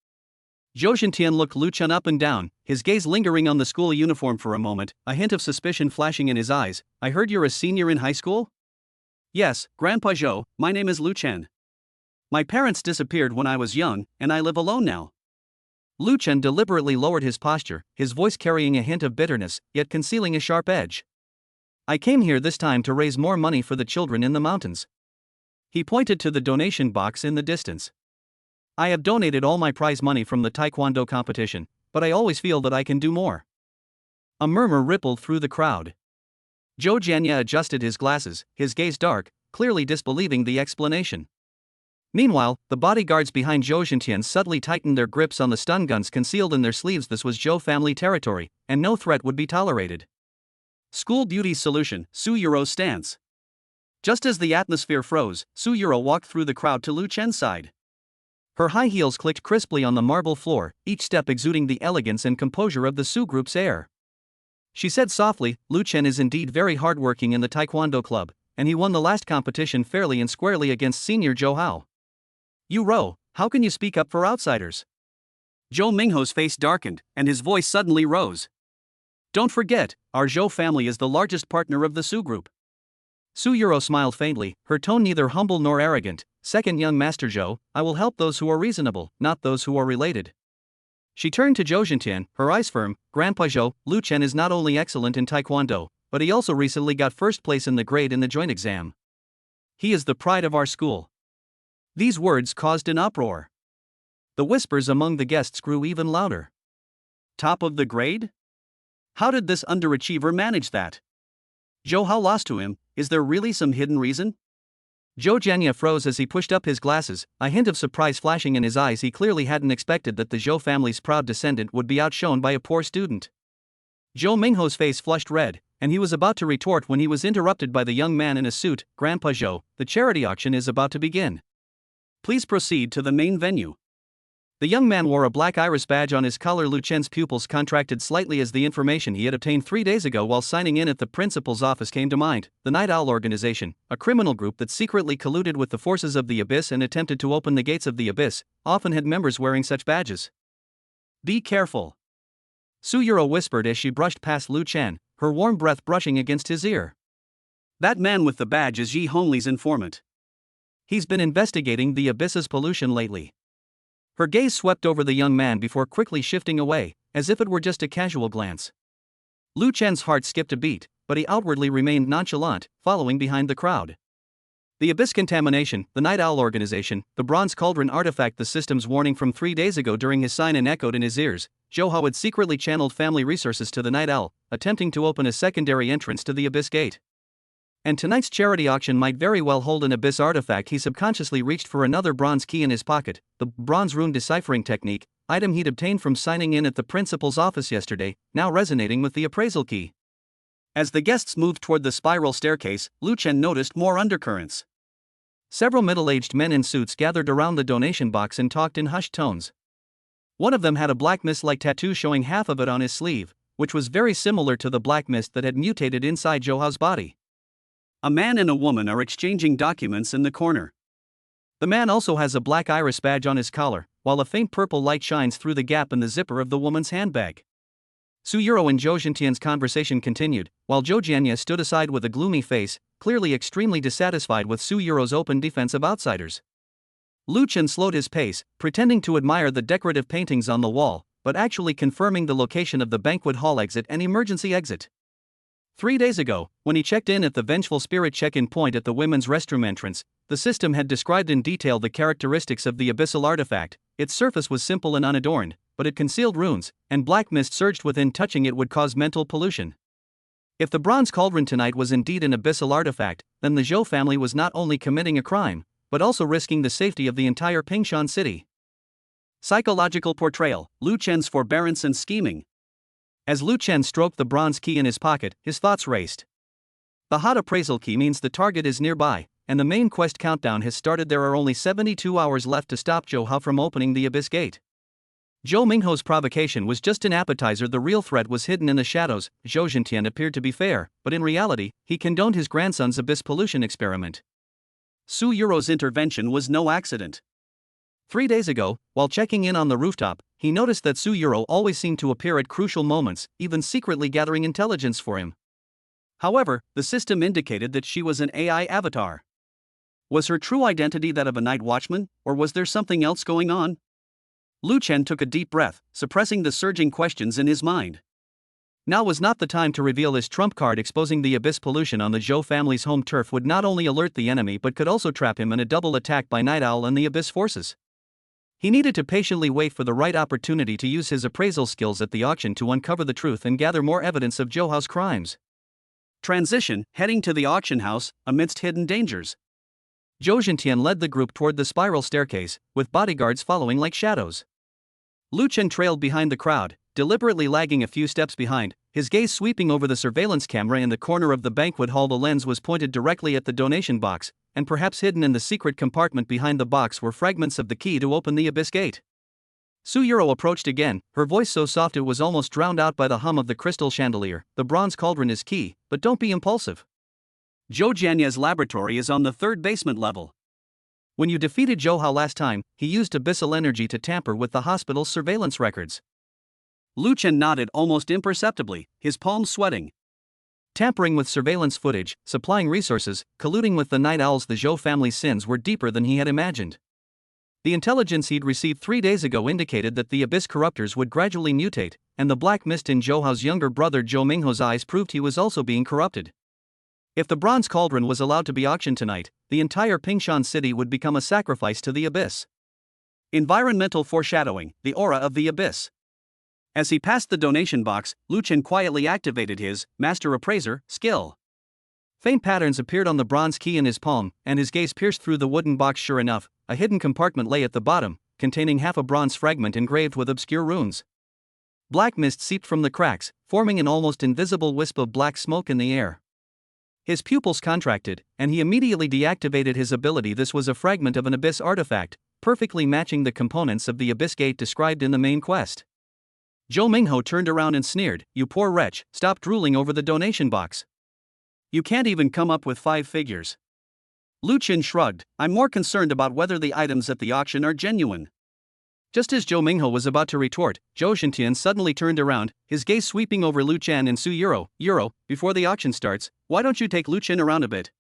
Zhou Jintian looked Lu Chen up and down, his gaze lingering on the school uniform for a moment, a hint of suspicion flashing in his eyes. "I heard you're a senior in high school?" "Yes, Grandpa Zhou, my name is Lu Chen. My parents disappeared when I was young, and I live alone now." Lu Chen deliberately lowered his posture, his voice carrying a hint of bitterness, yet concealing a sharp edge. "I came here this time to raise more money for the children in the mountains." He pointed to the donation box in the distance. "I have donated all my prize money from the taekwondo competition, but I always feel that I can do more." A murmur rippled through the crowd. Zhou Jianya adjusted his glasses, his gaze dark, clearly disbelieving the explanation. Meanwhile, the bodyguards behind Zhou Jintian subtly tightened their grips on the stun guns concealed in their sleeves. This was Zhou family territory, and no threat would be tolerated. School Beauty's solution, Su Yuro's stance. Just as the atmosphere froze, Su Yuro walked through the crowd to Lu Chen's side. Her high heels clicked crisply on the marble floor, each step exuding the elegance and composure of the Su group's air. She said softly, "Lu Chen is indeed very hardworking in the taekwondo club, and he won the last competition fairly and squarely against senior Zhou Hao. You Ro, how can you speak up for outsiders?" Zhou Mingho's face darkened, and his voice suddenly rose. "Don't forget, our Zhou family is the largest partner of the Su group." Su Yuro smiled faintly, her tone neither humble nor arrogant. "Second young Master Zhou, I will help those who are reasonable, not those who are related." She turned to Zhou Jintian, her eyes firm. "Grandpa Zhou, Lu Chen is not only excellent in taekwondo, but he also recently got first place in the grade in the joint exam. He is the pride of our school." These words caused an uproar. The whispers among the guests grew even louder. Top of the grade? How did this underachiever manage that? Zhou Hao lost to him. Is there really some hidden reason? Zhou Jianya froze as he pushed up his glasses, a hint of surprise flashing in his eyes. He clearly hadn't expected that the Zhou family's proud descendant would be outshone by a poor student. Zhou Mingho's face flushed red, and he was about to retort when he was interrupted by the young man in a suit. "Grandpa Zhou, the charity auction is about to begin. Please proceed to the main venue." The young man wore a black iris badge on his collar. Lu Chen's pupils contracted slightly as the information he had obtained 3 days ago while signing in at the principal's office came to mind. The Night Owl Organization, a criminal group that secretly colluded with the forces of the Abyss and attempted to open the gates of the Abyss, often had members wearing such badges. "Be careful," Su Yuro whispered as she brushed past Lu Chen, her warm breath brushing against his ear. "That man with the badge is Yi Hongli's informant. He's been investigating the Abyss's pollution lately." Her gaze swept over the young man before quickly shifting away, as if it were just a casual glance. Lu Chen's heart skipped a beat, but he outwardly remained nonchalant, following behind the crowd. The Abyss contamination, the Night Owl Organization, the Bronze Cauldron artifact. The system's warning from 3 days ago during his sign-in echoed in his ears. Zhou Hao had secretly channeled family resources to the Night Owl, attempting to open a secondary entrance to the Abyss Gate. And tonight's charity auction might very well hold an Abyss artifact. He subconsciously reached for another bronze key in his pocket, the bronze rune deciphering technique, item he'd obtained from signing in at the principal's office yesterday, now resonating with the appraisal key. As the guests moved toward the spiral staircase, Lu Chen noticed more undercurrents. Several middle-aged men in suits gathered around the donation box and talked in hushed tones. One of them had a black mist-like tattoo showing half of it on his sleeve, which was very similar to the black mist that had mutated inside Zhou Hao's body. A man and a woman are exchanging documents in the corner. The man also has a black iris badge on his collar, while a faint purple light shines through the gap in the zipper of the woman's handbag. Su Yuro and Zhou Jintian's conversation continued, while Zhou Jianya stood aside with a gloomy face, clearly extremely dissatisfied with Su Yuro's open defense of outsiders. Lu Chen slowed his pace, pretending to admire the decorative paintings on the wall, but actually confirming the location of the banquet hall exit and emergency exit. 3 days ago, when he checked in at the Vengeful Spirit check-in point at the women's restroom entrance, the system had described in detail the characteristics of the abyssal artifact. Its surface was simple and unadorned, but it concealed runes, and black mist surged within. Touching it would cause mental pollution. If the bronze cauldron tonight was indeed an abyssal artifact, then the Zhou family was not only committing a crime, but also risking the safety of the entire Pingshan city. Psychological portrayal: Lu Chen's forbearance and scheming. As Lu Chen stroked the bronze key in his pocket, his thoughts raced. The hot appraisal key means the target is nearby, and the main quest countdown has started. There are only 72 hours left to stop Zhou Hao from opening the abyss gate. Zhou Mingho's provocation was just an appetizer. The real threat was hidden in the shadows. Zhou Zhentian appeared to be fair, but in reality, he condoned his grandson's abyss pollution experiment. Su Yuro's intervention was no accident. 3 days ago, while checking in on the rooftop, he noticed that Su Yuro always seemed to appear at crucial moments, even secretly gathering intelligence for him. However, the system indicated that she was an AI avatar. Was her true identity that of a night watchman, or was there something else going on? Lu Chen took a deep breath, suppressing the surging questions in his mind. Now was not the time to reveal his trump card. Exposing the abyss pollution on the Zhou family's home turf would not only alert the enemy but could also trap him in a double attack by Night Owl and the abyss forces. He needed to patiently wait for the right opportunity to use his appraisal skills at the auction to uncover the truth and gather more evidence of Zhou Hao's crimes. Transition: heading to the auction house, amidst hidden dangers. Zhou Zhentian led the group toward the spiral staircase, with bodyguards following like shadows. Lu Chen trailed behind the crowd, deliberately lagging a few steps behind, his gaze sweeping over the surveillance camera in the corner of the banquet hall. The lens was pointed directly at the donation box, and perhaps hidden in the secret compartment behind the box were fragments of the key to open the abyss gate. Su Yuro approached again, her voice so soft it was almost drowned out by the hum of the crystal chandelier. The bronze cauldron is key, but don't be impulsive. Zhou Jianye's laboratory is on the 3rd basement level. When you defeated Zhou Hao last time, he used abyssal energy to tamper with the hospital's surveillance records. Lu Chen nodded almost imperceptibly, his palms sweating. Tampering with surveillance footage, supplying resources, colluding with the Night Owls. The Zhou family's sins were deeper than he had imagined. The intelligence he'd received 3 days ago indicated that the abyss corruptors would gradually mutate, and the black mist in Zhou Hao's younger brother Zhou Mingho's eyes proved he was also being corrupted. If the bronze cauldron was allowed to be auctioned tonight, the entire Pingshan city would become a sacrifice to the abyss. Environmental foreshadowing: the aura of the abyss. As he passed the donation box, Lu Chen quietly activated his Master Appraiser skill. Faint patterns appeared on the bronze key in his palm, and his gaze pierced through the wooden box. Sure enough, a hidden compartment lay at the bottom, containing half a bronze fragment engraved with obscure runes. Black mist seeped from the cracks, forming an almost invisible wisp of black smoke in the air. His pupils contracted, and he immediately deactivated his ability. This was a fragment of an abyss artifact, perfectly matching the components of the abyss gate described in the main quest. Zhou Mingho turned around and sneered, "You poor wretch, stop drooling over the donation box. You can't even come up with 5 figures." Lu Chen shrugged, "I'm more concerned about whether the items at the auction are genuine." Just as Zhou Mingho was about to retort, Zhou Zhentian suddenly turned around, his gaze sweeping over Lu Chen and Su Yuro. "Yuro, before the auction starts, why don't you take Lu Chen around a bit?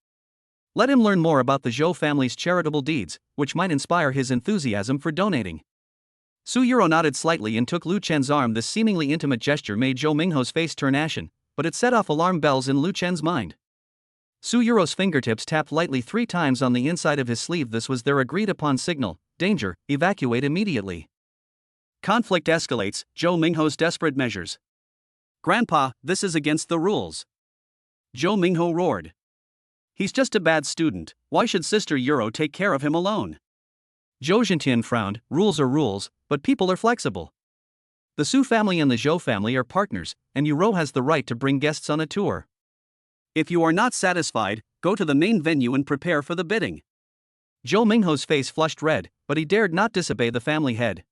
Let him learn more about the Zhou family's charitable deeds, which might inspire his enthusiasm for donating." Su Yuro nodded slightly and took Lu Chen's arm. This seemingly intimate gesture made Zhou Mingho's face turn ashen, but it set off alarm bells in Lu Chen's mind. Su Yuro's fingertips tapped lightly 3 times on the inside of his sleeve. This was their agreed-upon signal: danger, evacuate immediately. Conflict escalates, Zhou Mingho's desperate measures. "Grandpa, this is against the rules." Zhou Mingho roared. "He's just a bad student, why should Sister Yuro take care of him alone?" Zhou Zhentian frowned. "Rules are rules, but people are flexible. The Su family and the Zhou family are partners, and Yuro has the right to bring guests on a tour. If you are not satisfied, go to the main venue and prepare for the bidding." Zhou Mingho's face flushed red, but he dared not disobey the family head.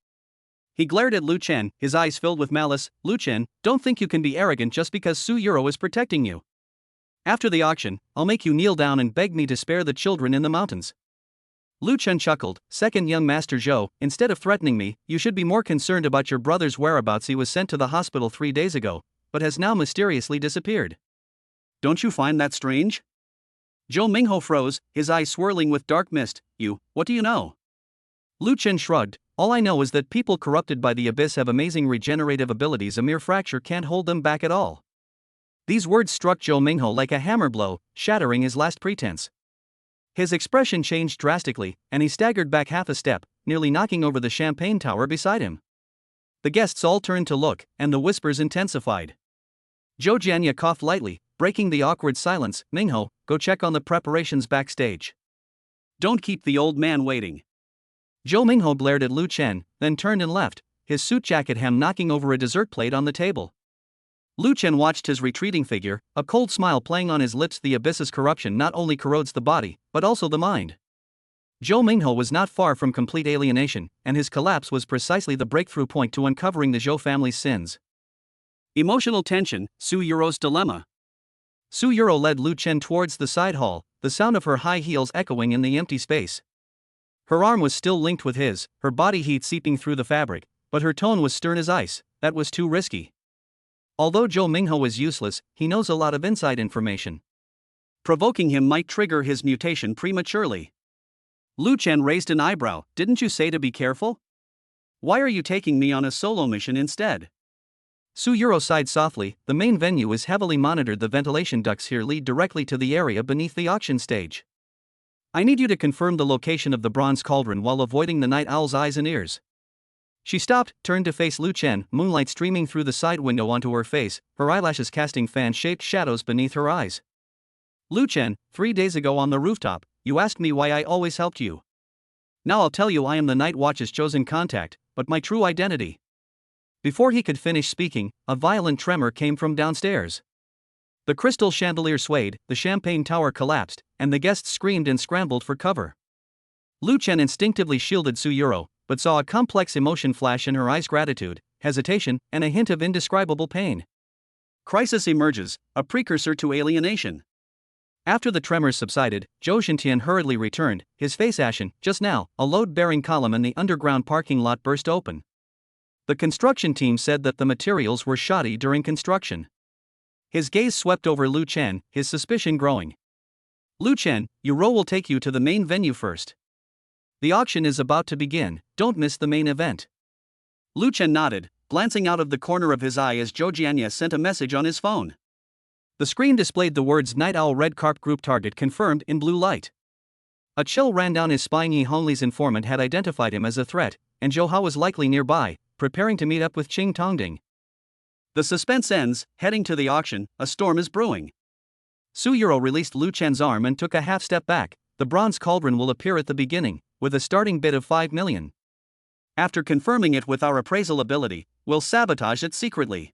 He glared at Lu Chen, his eyes filled with malice. "Lu Chen, don't think you can be arrogant just because Su Yuro is protecting you. After the auction, I'll make you kneel down and beg me to spare the children in the mountains." Lu Chen chuckled. "Second young Master Zhou, instead of threatening me, you should be more concerned about your brother's whereabouts. He was sent to the hospital 3 days ago, but has now mysteriously disappeared. Don't you find that strange?" Zhou Mingho froze, his eyes swirling with dark mist. What do you know?" Lu Chen shrugged. All I know is that people corrupted by the abyss have amazing regenerative abilities. A mere fracture can't hold them back at all. These words struck Zhou Minghe like a hammer blow, shattering his last pretense. His expression changed drastically, and he staggered back half a step, nearly knocking over the champagne tower beside him. The guests all turned to look, and the whispers intensified. Zhou Jianya coughed lightly, breaking the awkward silence. Minghe, go check on the preparations backstage. Don't keep the old man waiting. Zhou Minghe glared at Lu Chen, then turned and left, his suit jacket hem knocking over a dessert plate on the table. Lu Chen watched his retreating figure, a cold smile playing on his lips. The abyss's corruption not only corrodes the body, but also the mind. Zhou Minghe was not far from complete alienation, and his collapse was precisely the breakthrough point to uncovering the Zhou family's sins. Emotional tension, Su Yuro's dilemma. Su Yuro led Lu Chen towards the side hall, the sound of her high heels echoing in the empty space. Her arm was still linked with his, her body heat seeping through the fabric, but her tone was stern as ice. That was too risky. Although Zhou Minghe was useless, he knows a lot of inside information. Provoking him might trigger his mutation prematurely. Lu Chen raised an eyebrow. Didn't you say to be careful? Why are you taking me on a solo mission instead? Su Yuro sighed softly. The main venue is heavily monitored. The ventilation ducts here lead directly to the area beneath the auction stage. I need you to confirm the location of the bronze cauldron while avoiding the night owl's eyes and ears. She stopped, turned to face Lu Chen, moonlight streaming through the side window onto her face, her eyelashes casting fan-shaped shadows beneath her eyes. Lu Chen, 3 days ago on the rooftop, you asked me why I always helped you. Now I'll tell you I am the Night Watch's chosen contact, but my true identity. Before he could finish speaking, a violent tremor came from downstairs. The crystal chandelier swayed, the champagne tower collapsed, and the guests screamed and scrambled for cover. Lu Chen instinctively shielded Su Yuro, but saw a complex emotion flash in her eyes: gratitude, hesitation, and a hint of indescribable pain. Crisis emerges, a precursor to alienation. After the tremors subsided, Zhou Xintian hurriedly returned, his face ashen. Just now, a load-bearing column in the underground parking lot burst open. The construction team said that the materials were shoddy during construction. His gaze swept over Lu Chen, his suspicion growing. Lu Chen, Yuro will take you to the main venue first. The auction is about to begin, don't miss the main event. Lu Chen nodded, glancing out of the corner of his eye as Zhou Jianya sent a message on his phone. The screen displayed the words Night Owl Red Carp Group Target confirmed in blue light. A chill ran down his spine. Yi Hongli's informant had identified him as a threat, and Zhou Hao was likely nearby, preparing to meet up with Qing Tongding. The suspense ends. Heading to the auction, a storm is brewing. Su Yuro released Lu Chen's arm and took a half step back. The bronze cauldron will appear at the beginning, with a starting bid of 5 million. After confirming it with our appraisal ability, we'll sabotage it secretly.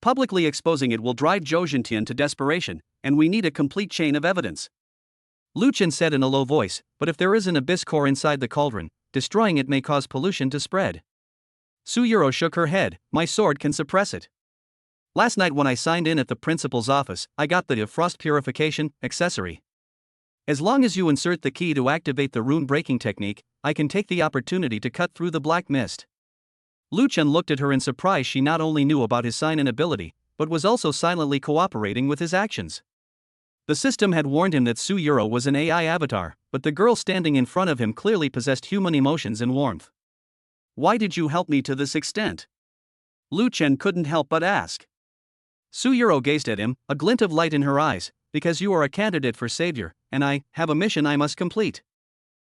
Publicly exposing it will drive Zhou Xintian to desperation, and we need a complete chain of evidence. Lu Chen said in a low voice, but if there is an abyss core inside the cauldron, destroying it may cause pollution to spread. Su Yuro shook her head. My sword can suppress it. Last night when I signed in at the principal's office, I got the frost purification accessory. As long as you insert the key to activate the rune breaking technique, I can take the opportunity to cut through the black mist. Lu Chen looked at her in surprise. She not only knew about his sign-in ability, but was also silently cooperating with his actions. The system had warned him that Su Yuro was an AI avatar, but the girl standing in front of him clearly possessed human emotions and warmth. Why did you help me to this extent? Lu Chen couldn't help but ask. Su Yuro gazed at him, a glint of light in her eyes. Because you are a candidate for savior, and I have a mission I must complete.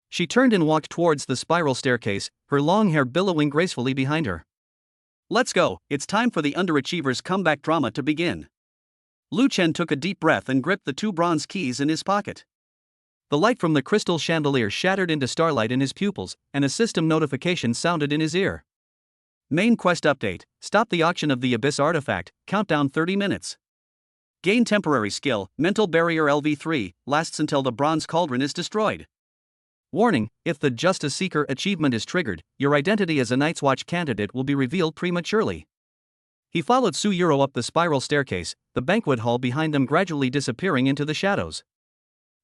She turned and walked towards the spiral staircase, her long hair billowing gracefully behind her. Let's go, it's time for the underachiever's comeback drama to begin. Lu Chen took a deep breath and gripped the 2 bronze keys in his pocket. The light from the crystal chandelier shattered into starlight in his pupils, and a system notification sounded in his ear. Main quest update: stop the auction of the Abyss artifact, countdown 30 minutes. Gain temporary skill, mental barrier LV3, lasts until the bronze cauldron is destroyed. Warning: if the Justice Seeker achievement is triggered, your identity as a Night's Watch candidate will be revealed prematurely. He followed Su Yuro up the spiral staircase, the banquet hall behind them gradually disappearing into the shadows.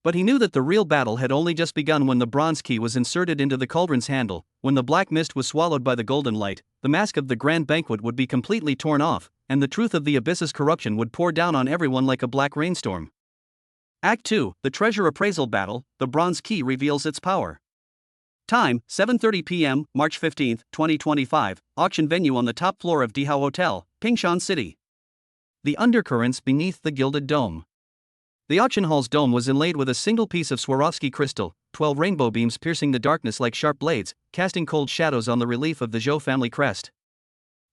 But he knew that the real battle had only just begun when the bronze key was inserted into the cauldron's handle. When the black mist was swallowed by the golden light, the mask of the grand banquet would be completely torn off, and the truth of the abyss's corruption would pour down on everyone like a black rainstorm. Act 2, the treasure appraisal battle. The bronze key reveals its power. Time, 7:30 p.m., March 15, 2025, auction venue on the top floor of Dihao Hotel, Pingshan City. The undercurrents beneath the gilded dome. The auction hall's dome was inlaid with a single piece of Swarovski crystal, 12 rainbow beams piercing the darkness like sharp blades, casting cold shadows on the relief of the Zhou family crest.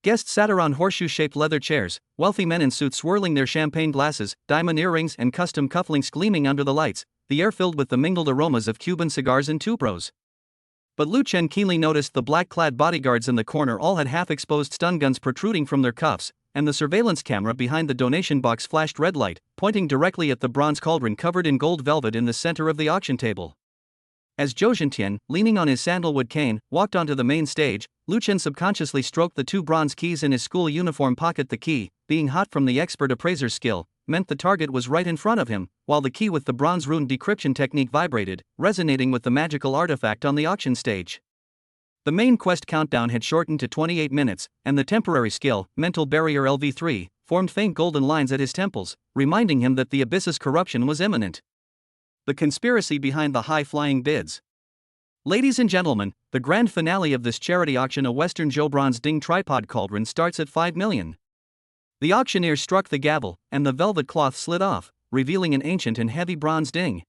Guests sat around horseshoe-shaped leather chairs, wealthy men in suits swirling their champagne glasses, diamond earrings and custom cufflinks gleaming under the lights, the air filled with the mingled aromas of Cuban cigars and tubros. But Lu Chen keenly noticed the black-clad bodyguards in the corner all had half-exposed stun guns protruding from their cuffs, and the surveillance camera behind the donation box flashed red light, pointing directly at the bronze cauldron covered in gold velvet in the center of the auction table. As Zhou Zhentian, leaning on his sandalwood cane, walked onto the main stage, Lu Chen subconsciously stroked the two bronze keys in his school uniform pocket. The key, being hot from the expert appraiser's skill, meant the target was right in front of him, while the key with the bronze rune decryption technique vibrated, resonating with the magical artifact on the auction stage. The main quest countdown had shortened to 28 minutes, and the temporary skill, mental barrier LV3, formed faint golden lines at his temples, reminding him that the abyss's corruption was imminent. The conspiracy behind the high-flying bids. Ladies and gentlemen, the grand finale of this charity auction, a Western Zhou bronze ding tripod cauldron, starts at 5 million. The auctioneer struck the gavel, and the velvet cloth slid off, revealing an ancient and heavy bronze ding.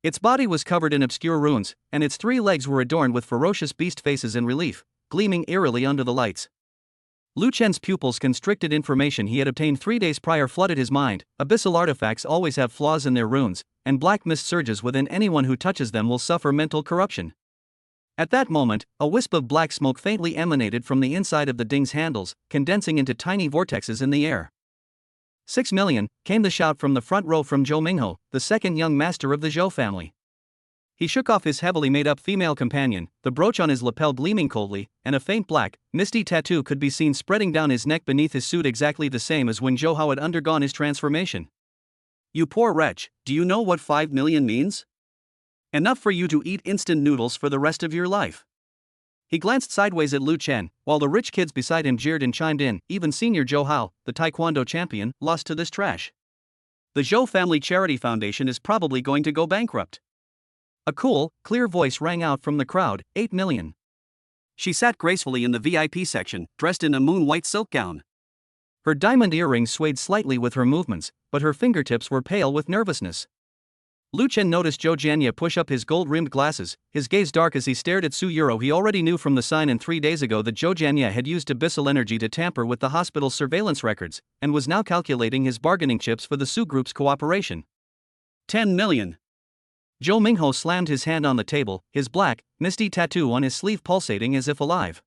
Its body was covered in obscure runes, and its 3 legs were adorned with ferocious beast faces in relief, gleaming eerily under the lights. Lu Chen's pupils' constricted information he had obtained 3 days prior flooded his mind. Abyssal artifacts always have flaws in their runes, and black mist surges within anyone who touches them will suffer mental corruption. At that moment, a wisp of black smoke faintly emanated from the inside of the ding's handles, condensing into tiny vortexes in the air. 6 million, came the shout from the front row from Zhou Mingho, the second young master of the Zhou family. He shook off his heavily made-up female companion, the brooch on his lapel gleaming coldly, and a faint black, misty tattoo could be seen spreading down his neck beneath his suit, exactly the same as when Zhou Hao had undergone his transformation. You poor wretch, do you know what 5 million means? Enough for you to eat instant noodles for the rest of your life. He glanced sideways at Lu Chen, while the rich kids beside him jeered and chimed in. Even senior Zhou Hao, the taekwondo champion, lost to this trash. The Zhou Family Charity Foundation is probably going to go bankrupt. A cool, clear voice rang out from the crowd. 8 million. She sat gracefully in the VIP section, dressed in a moon-white silk gown. Her diamond earrings swayed slightly with her movements, but her fingertips were pale with nervousness. Lu Chen noticed Zhou Jianya push up his gold-rimmed glasses, his gaze dark as he stared at Su Yuro. He already knew from the sign-in 3 days ago that Zhou Jianya had used abyssal energy to tamper with the hospital's surveillance records, and was now calculating his bargaining chips for the Su Group's cooperation. 10 million. Zhou Mingho slammed his hand on the table, his black, misty tattoo on his sleeve pulsating as if alive.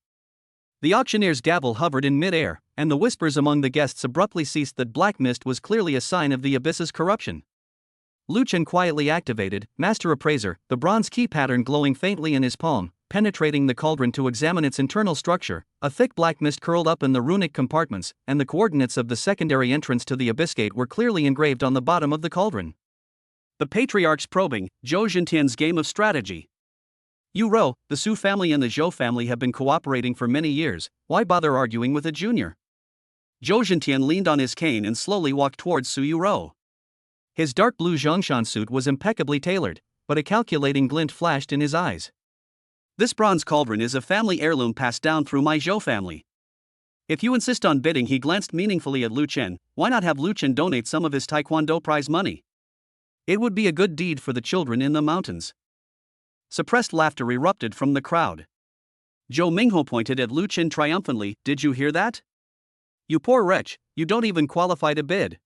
The auctioneer's gavel hovered in mid-air, and the whispers among the guests abruptly ceased. That black mist was clearly a sign of the abyss's corruption. Lu Chen quietly activated Master Appraiser, the bronze key pattern glowing faintly in his palm, penetrating the cauldron to examine its internal structure. A thick black mist curled up in the runic compartments, and the coordinates of the secondary entrance to the abyss gate were clearly engraved on the bottom of the cauldron. The patriarch's probing, Zhou Zhentian's game of strategy. Yu Rou, the Su family and the Zhou family have been cooperating for many years, why bother arguing with a junior? Zhou Zhentian leaned on his cane and slowly walked towards Su Yu Rou. His dark blue Zhongshan suit was impeccably tailored, but a calculating glint flashed in his eyes. This bronze cauldron is a family heirloom passed down through my Zhou family. If you insist on bidding, he glanced meaningfully at Lu Chen, why not have Lu Chen donate some of his taekwondo prize money? It would be a good deed for the children in the mountains. Suppressed laughter erupted from the crowd. Zhou Mingho pointed at Lu Chen triumphantly. Did you hear that? You poor wretch, you don't even qualify to bid.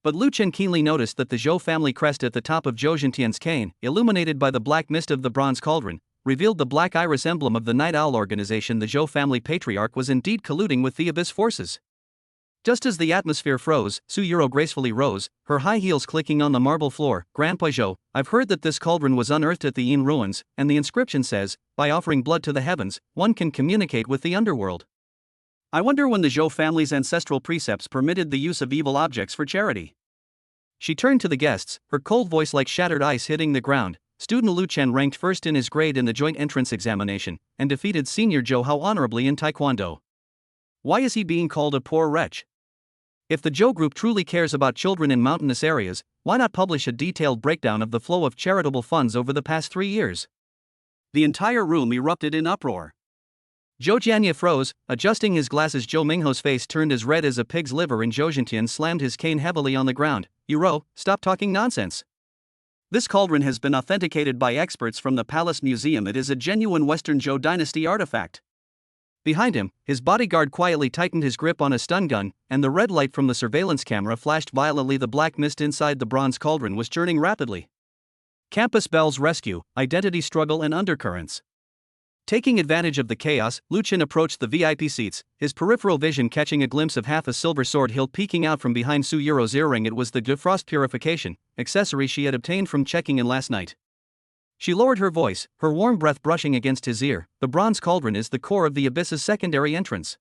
But Lu Chen keenly noticed that the Zhou family crest at the top of Zhou Zhentian's cane, illuminated by the black mist of the bronze cauldron, revealed the black iris emblem of the Night Owl organization. The Zhou family patriarch was indeed colluding with the abyss forces. Just as the atmosphere froze, Su Yuro gracefully rose, her high heels clicking on the marble floor. Grandpa Zhou, I've heard that this cauldron was unearthed at the Yin ruins, and the inscription says, by offering blood to the heavens, one can communicate with the underworld. I wonder when the Zhou family's ancestral precepts permitted the use of evil objects for charity. She turned to the guests, her cold voice like shattered ice hitting the ground. Student Lu Chen ranked first in his grade in the joint entrance examination, and defeated senior Zhou Hao honorably in taekwondo. Why is he being called a poor wretch? If the Zhou Group truly cares about children in mountainous areas, why not publish a detailed breakdown of the flow of charitable funds over the past 3 years? The entire room erupted in uproar. Zhou Jianye froze, adjusting his glasses. Zhou Mingho's face turned as red as a pig's liver, and Zhou Jintian slammed his cane heavily on the ground. Yuro, stop talking nonsense. This cauldron has been authenticated by experts from the Palace Museum. It is a genuine Western Zhou dynasty artifact. Behind him, his bodyguard quietly tightened his grip on a stun gun, and the red light from the surveillance camera flashed violently. The black mist inside the bronze cauldron was churning rapidly. Campus bells rescue, identity struggle, and undercurrents. Taking advantage of the chaos, Lu Chen approached the VIP seats, his peripheral vision catching a glimpse of half a silver sword hilt peeking out from behind Su Yuro's earring. It was the defrost purification accessory she had obtained from checking in last night. She lowered her voice, her warm breath brushing against his ear. The bronze cauldron is the core of the abyss's secondary entrance.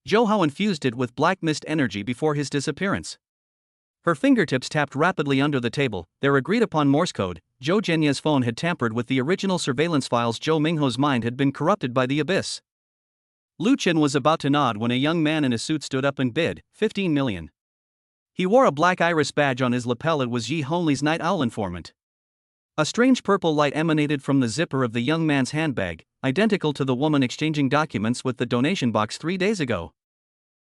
Zhou Hao infused it with black mist energy before his disappearance. Her fingertips tapped rapidly under the table, their agreed-upon Morse code. Zhou Jianye's phone had tampered with the original surveillance files. Zhou Mingho's mind had been corrupted by the abyss. Lu Chen was about to nod when a young man in a suit stood up and bid 15 million. He wore a black iris badge on his lapel. It was Yi Hongli's night owl informant. A strange purple light emanated from the zipper of the young man's handbag, identical to the woman exchanging documents with the donation box 3 days ago.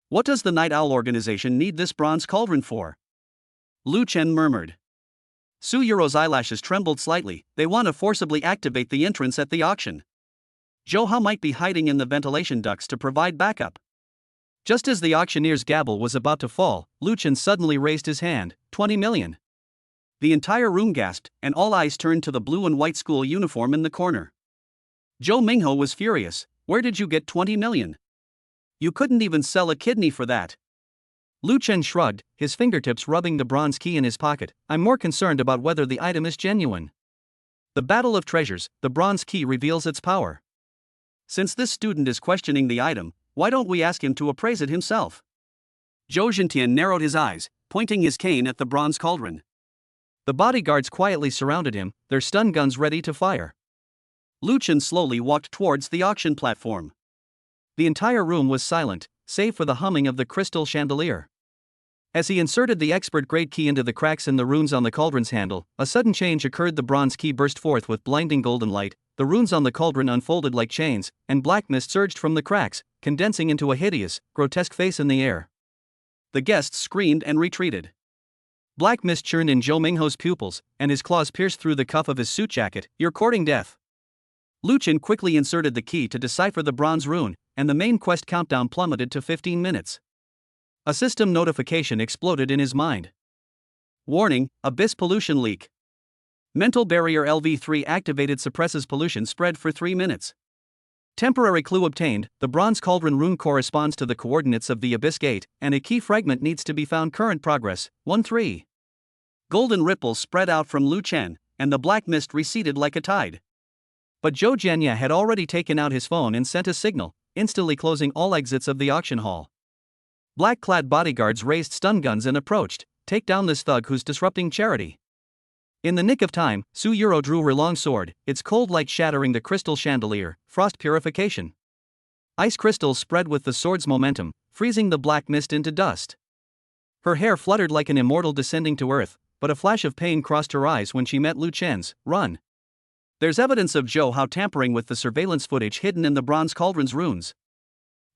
What does the Night Owl organization need this bronze cauldron for? Lu Chen murmured. Su Yuro's eyelashes trembled slightly. They want to forcibly activate the entrance at the auction. Zhou Hao might be hiding in the ventilation ducts to provide backup. Just as the auctioneer's gavel was about to fall, Lu Chen suddenly raised his hand. 20 million. The entire room gasped, and all eyes turned to the blue and white school uniform in the corner. Zhou Mingho was furious. Where did you get 20 million? You couldn't even sell a kidney for that. Lu Chen shrugged, his fingertips rubbing the bronze key in his pocket. I'm more concerned about whether the item is genuine. The battle of treasures, the bronze key reveals its power. Since this student is questioning the item, why don't we ask him to appraise it himself? Zhou Jintian narrowed his eyes, pointing his cane at the bronze cauldron. The bodyguards quietly surrounded him, their stun guns ready to fire. Lu Chen slowly walked towards the auction platform. The entire room was silent, save for the humming of the crystal chandelier. As he inserted the expert-grade key into the cracks in the runes on the cauldron's handle, a sudden change occurred. The bronze key burst forth with blinding golden light, the runes on the cauldron unfolded like chains, and black mist surged from the cracks, condensing into a hideous, grotesque face in the air. The guests screamed and retreated. Black mist churned in Zhou Mingho's pupils, and his claws pierced through the cuff of his suit jacket. You're courting death. Lu Chen quickly inserted the key to decipher the bronze rune, and the main quest countdown plummeted to 15 minutes. A system notification exploded in his mind. Warning, Abyss pollution leak. Mental barrier LV3 activated, suppresses pollution spread for 3 minutes. Temporary clue obtained, the bronze cauldron rune corresponds to the coordinates of the Abyss Gate, and a key fragment needs to be found. Current progress, 1-3. Golden ripples spread out from Lu Chen, and the black mist receded like a tide. But Zhou Jianye had already taken out his phone and sent a signal, instantly closing all exits of the auction hall. Black-clad bodyguards raised stun guns and approached. Take down this thug who's disrupting charity. In the nick of time, Su Yuro drew her long sword, its cold light shattering the crystal chandelier. Frost purification. Ice crystals spread with the sword's momentum, freezing the black mist into dust. Her hair fluttered like an immortal descending to earth, but a flash of pain crossed her eyes when she met Lu Chen's. Run. There's evidence of Zhou Hao tampering with the surveillance footage hidden in the bronze cauldron's runes.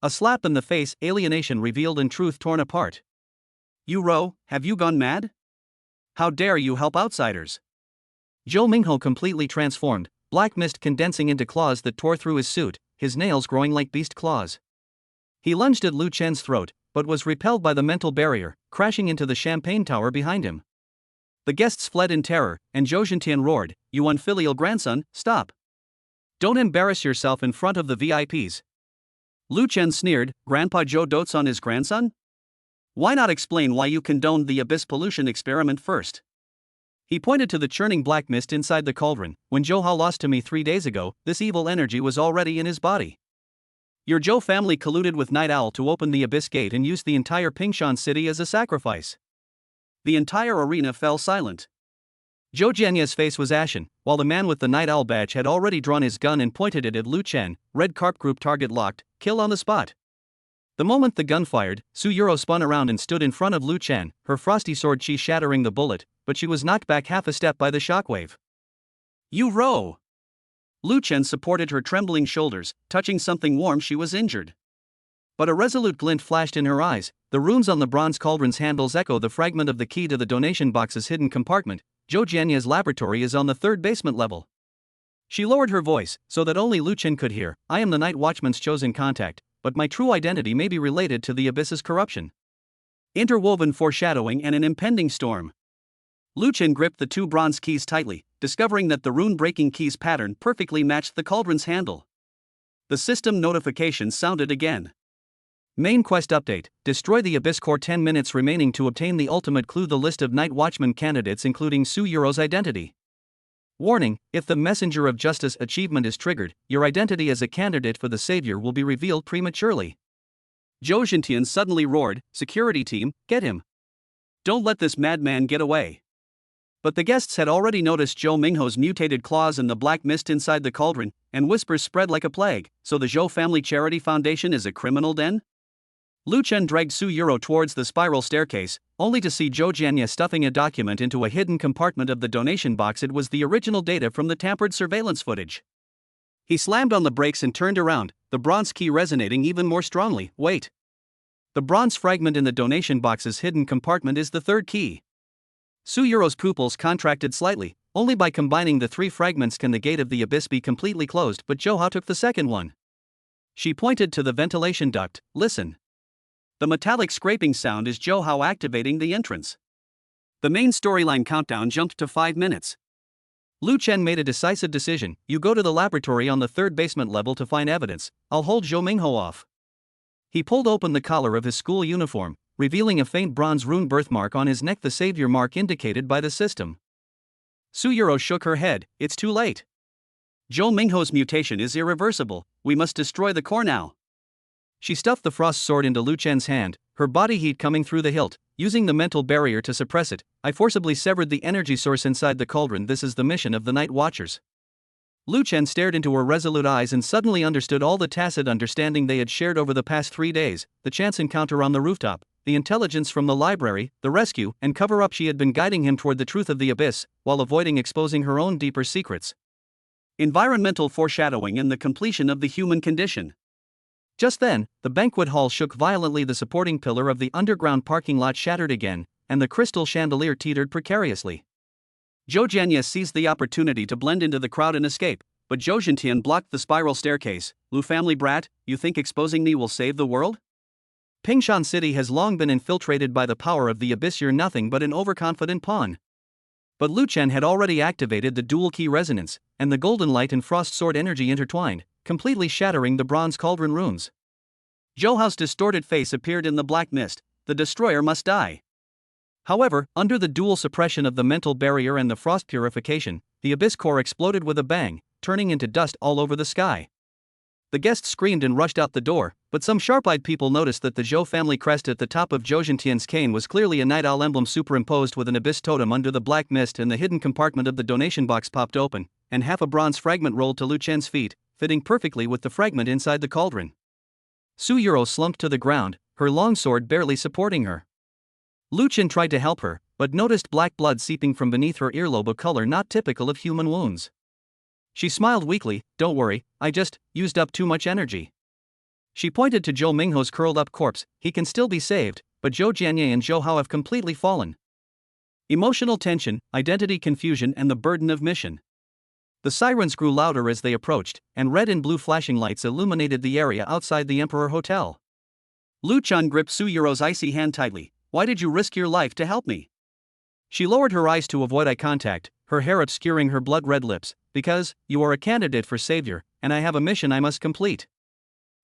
A slap in the face, alienation revealed and truth torn apart. You Ro, have you gone mad? How dare you help outsiders? Zhou Mingho completely transformed, black mist condensing into claws that tore through his suit, his nails growing like beast claws. He lunged at Lu Chen's throat, but was repelled by the mental barrier, crashing into the champagne tower behind him. The guests fled in terror, and Zhou Jintian roared, "You unfilial grandson, stop! Don't embarrass yourself in front of the VIPs." Lu Chen sneered, "Grandpa Zhou dotes on his grandson? Why not explain why you condoned the abyss pollution experiment first?" He pointed to the churning black mist inside the cauldron. When Zhou Hao lost to me 3 days ago, this evil energy was already in his body. Your Zhou family colluded with Night Owl to open the Abyss Gate and used the entire Pingshan city as a sacrifice. The entire arena fell silent. Zhou Jianye's face was ashen, while the man with the Night Owl badge had already drawn his gun and pointed it at Lu Chen. Red Carp Group target locked, kill on the spot. The moment the gun fired, Su Yuro spun around and stood in front of Lu Chen, her frosty sword chi shattering the bullet, but she was knocked back half a step by the shockwave. You Ro! Lu Chen supported her trembling shoulders, touching something warm. She was injured. But a resolute glint flashed in her eyes. The runes on the bronze cauldron's handles echo the fragment of the key to the donation box's hidden compartment. Zhou Jianya's laboratory is on the third basement level. She lowered her voice, so that only Lu Chen could hear. I am the Night Watchman's chosen contact, but my true identity may be related to the Abyss's corruption. Interwoven foreshadowing and an impending storm. Lu Chen gripped the two bronze keys tightly, discovering that the rune-breaking key's pattern perfectly matched the cauldron's handle. The system notification sounded again. Main quest update: destroy the Abyss core. 10 minutes remaining to obtain the ultimate clue. The list of Night Watchman candidates including Su Yuro's identity. Warning: if the Messenger of Justice achievement is triggered, your identity as a candidate for the Savior will be revealed prematurely. Zhou Jintian suddenly roared, "Security team, get him! Don't let this madman get away!" But the guests had already noticed Zhou Mingho's mutated claws in the black mist inside the cauldron, and whispers spread like a plague. So the Zhou Family Charity Foundation is a criminal den? Lu Chen dragged Su Yuro towards the spiral staircase, only to see Zhou Jianya stuffing a document into a hidden compartment of the donation box. It was the original data from the tampered surveillance footage. He slammed on the brakes and turned around, the bronze key resonating even more strongly. Wait. The bronze fragment in the donation box's hidden compartment is the third key. Su Yuro's pupils contracted slightly. Only by combining the three fragments can the gate of the abyss be completely closed, but Zhou Hao took the second one. She pointed to the ventilation duct. Listen. The metallic scraping sound is Zhou Hao activating the entrance. The main storyline countdown jumped to 5 minutes. Lu Chen made a decisive decision. You go to the laboratory on the third basement level to find evidence. I'll hold Zhou Mingho off. He pulled open the collar of his school uniform, revealing a faint bronze rune birthmark on his neck, the savior mark indicated by the system. Su Yuro shook her head. It's too late. Zhou Mingho's mutation is irreversible. We must destroy the core now. She stuffed the frost sword into Lu Chen's hand, her body heat coming through the hilt. Using the mental barrier to suppress it, I forcibly severed the energy source inside the cauldron. This is the mission of the Night Watchers. Lu Chen stared into her resolute eyes and suddenly understood all the tacit understanding they had shared over the past 3 days: the chance encounter on the rooftop, the intelligence from the library, the rescue and cover-up. She had been guiding him toward the truth of the abyss, while avoiding exposing her own deeper secrets. Environmental foreshadowing and the completion of the human condition. Just then, the banquet hall shook violently. The supporting pillar of the underground parking lot shattered again, and the crystal chandelier teetered precariously. Zhou Jianya seized the opportunity to blend into the crowd and escape, but Zhou Jintian blocked the spiral staircase. Lu family brat, you think exposing me will save the world? Pingshan City has long been infiltrated by the power of the abyss. You're nothing but an overconfident pawn. But Lu Chen had already activated the dual key resonance, and the golden light and frost sword energy intertwined, completely shattering the bronze cauldron runes. Zhou Hao's distorted face appeared in the black mist. The destroyer must die. However, under the dual suppression of the mental barrier and the frost purification, the abyss core exploded with a bang, turning into dust all over the sky. The guests screamed and rushed out the door, but some sharp-eyed people noticed that the Zhou family crest at the top of Zhou Jintian's cane was clearly a night owl emblem superimposed with an abyss totem under the black mist, and the hidden compartment of the donation box popped open, and half a bronze fragment rolled to Lu Chen's feet, fitting perfectly with the fragment inside the cauldron. Su Yuro slumped to the ground, her long sword barely supporting her. Lu Chen tried to help her, but noticed black blood seeping from beneath her earlobe, a color not typical of human wounds. She smiled weakly. Don't worry, I just used up too much energy. She pointed to Zhou Mingho's curled-up corpse. He can still be saved, but Zhou Jianya and Zhou Hao have completely fallen. Emotional tension, identity confusion and the burden of mission. The sirens grew louder as they approached, and red and blue flashing lights illuminated the area outside the Emperor Hotel. Lu Chen gripped Su Yuro's icy hand tightly. Why did you risk your life to help me? She lowered her eyes to avoid eye contact, her hair obscuring her blood-red lips. Because, you are a candidate for savior, and I have a mission I must complete.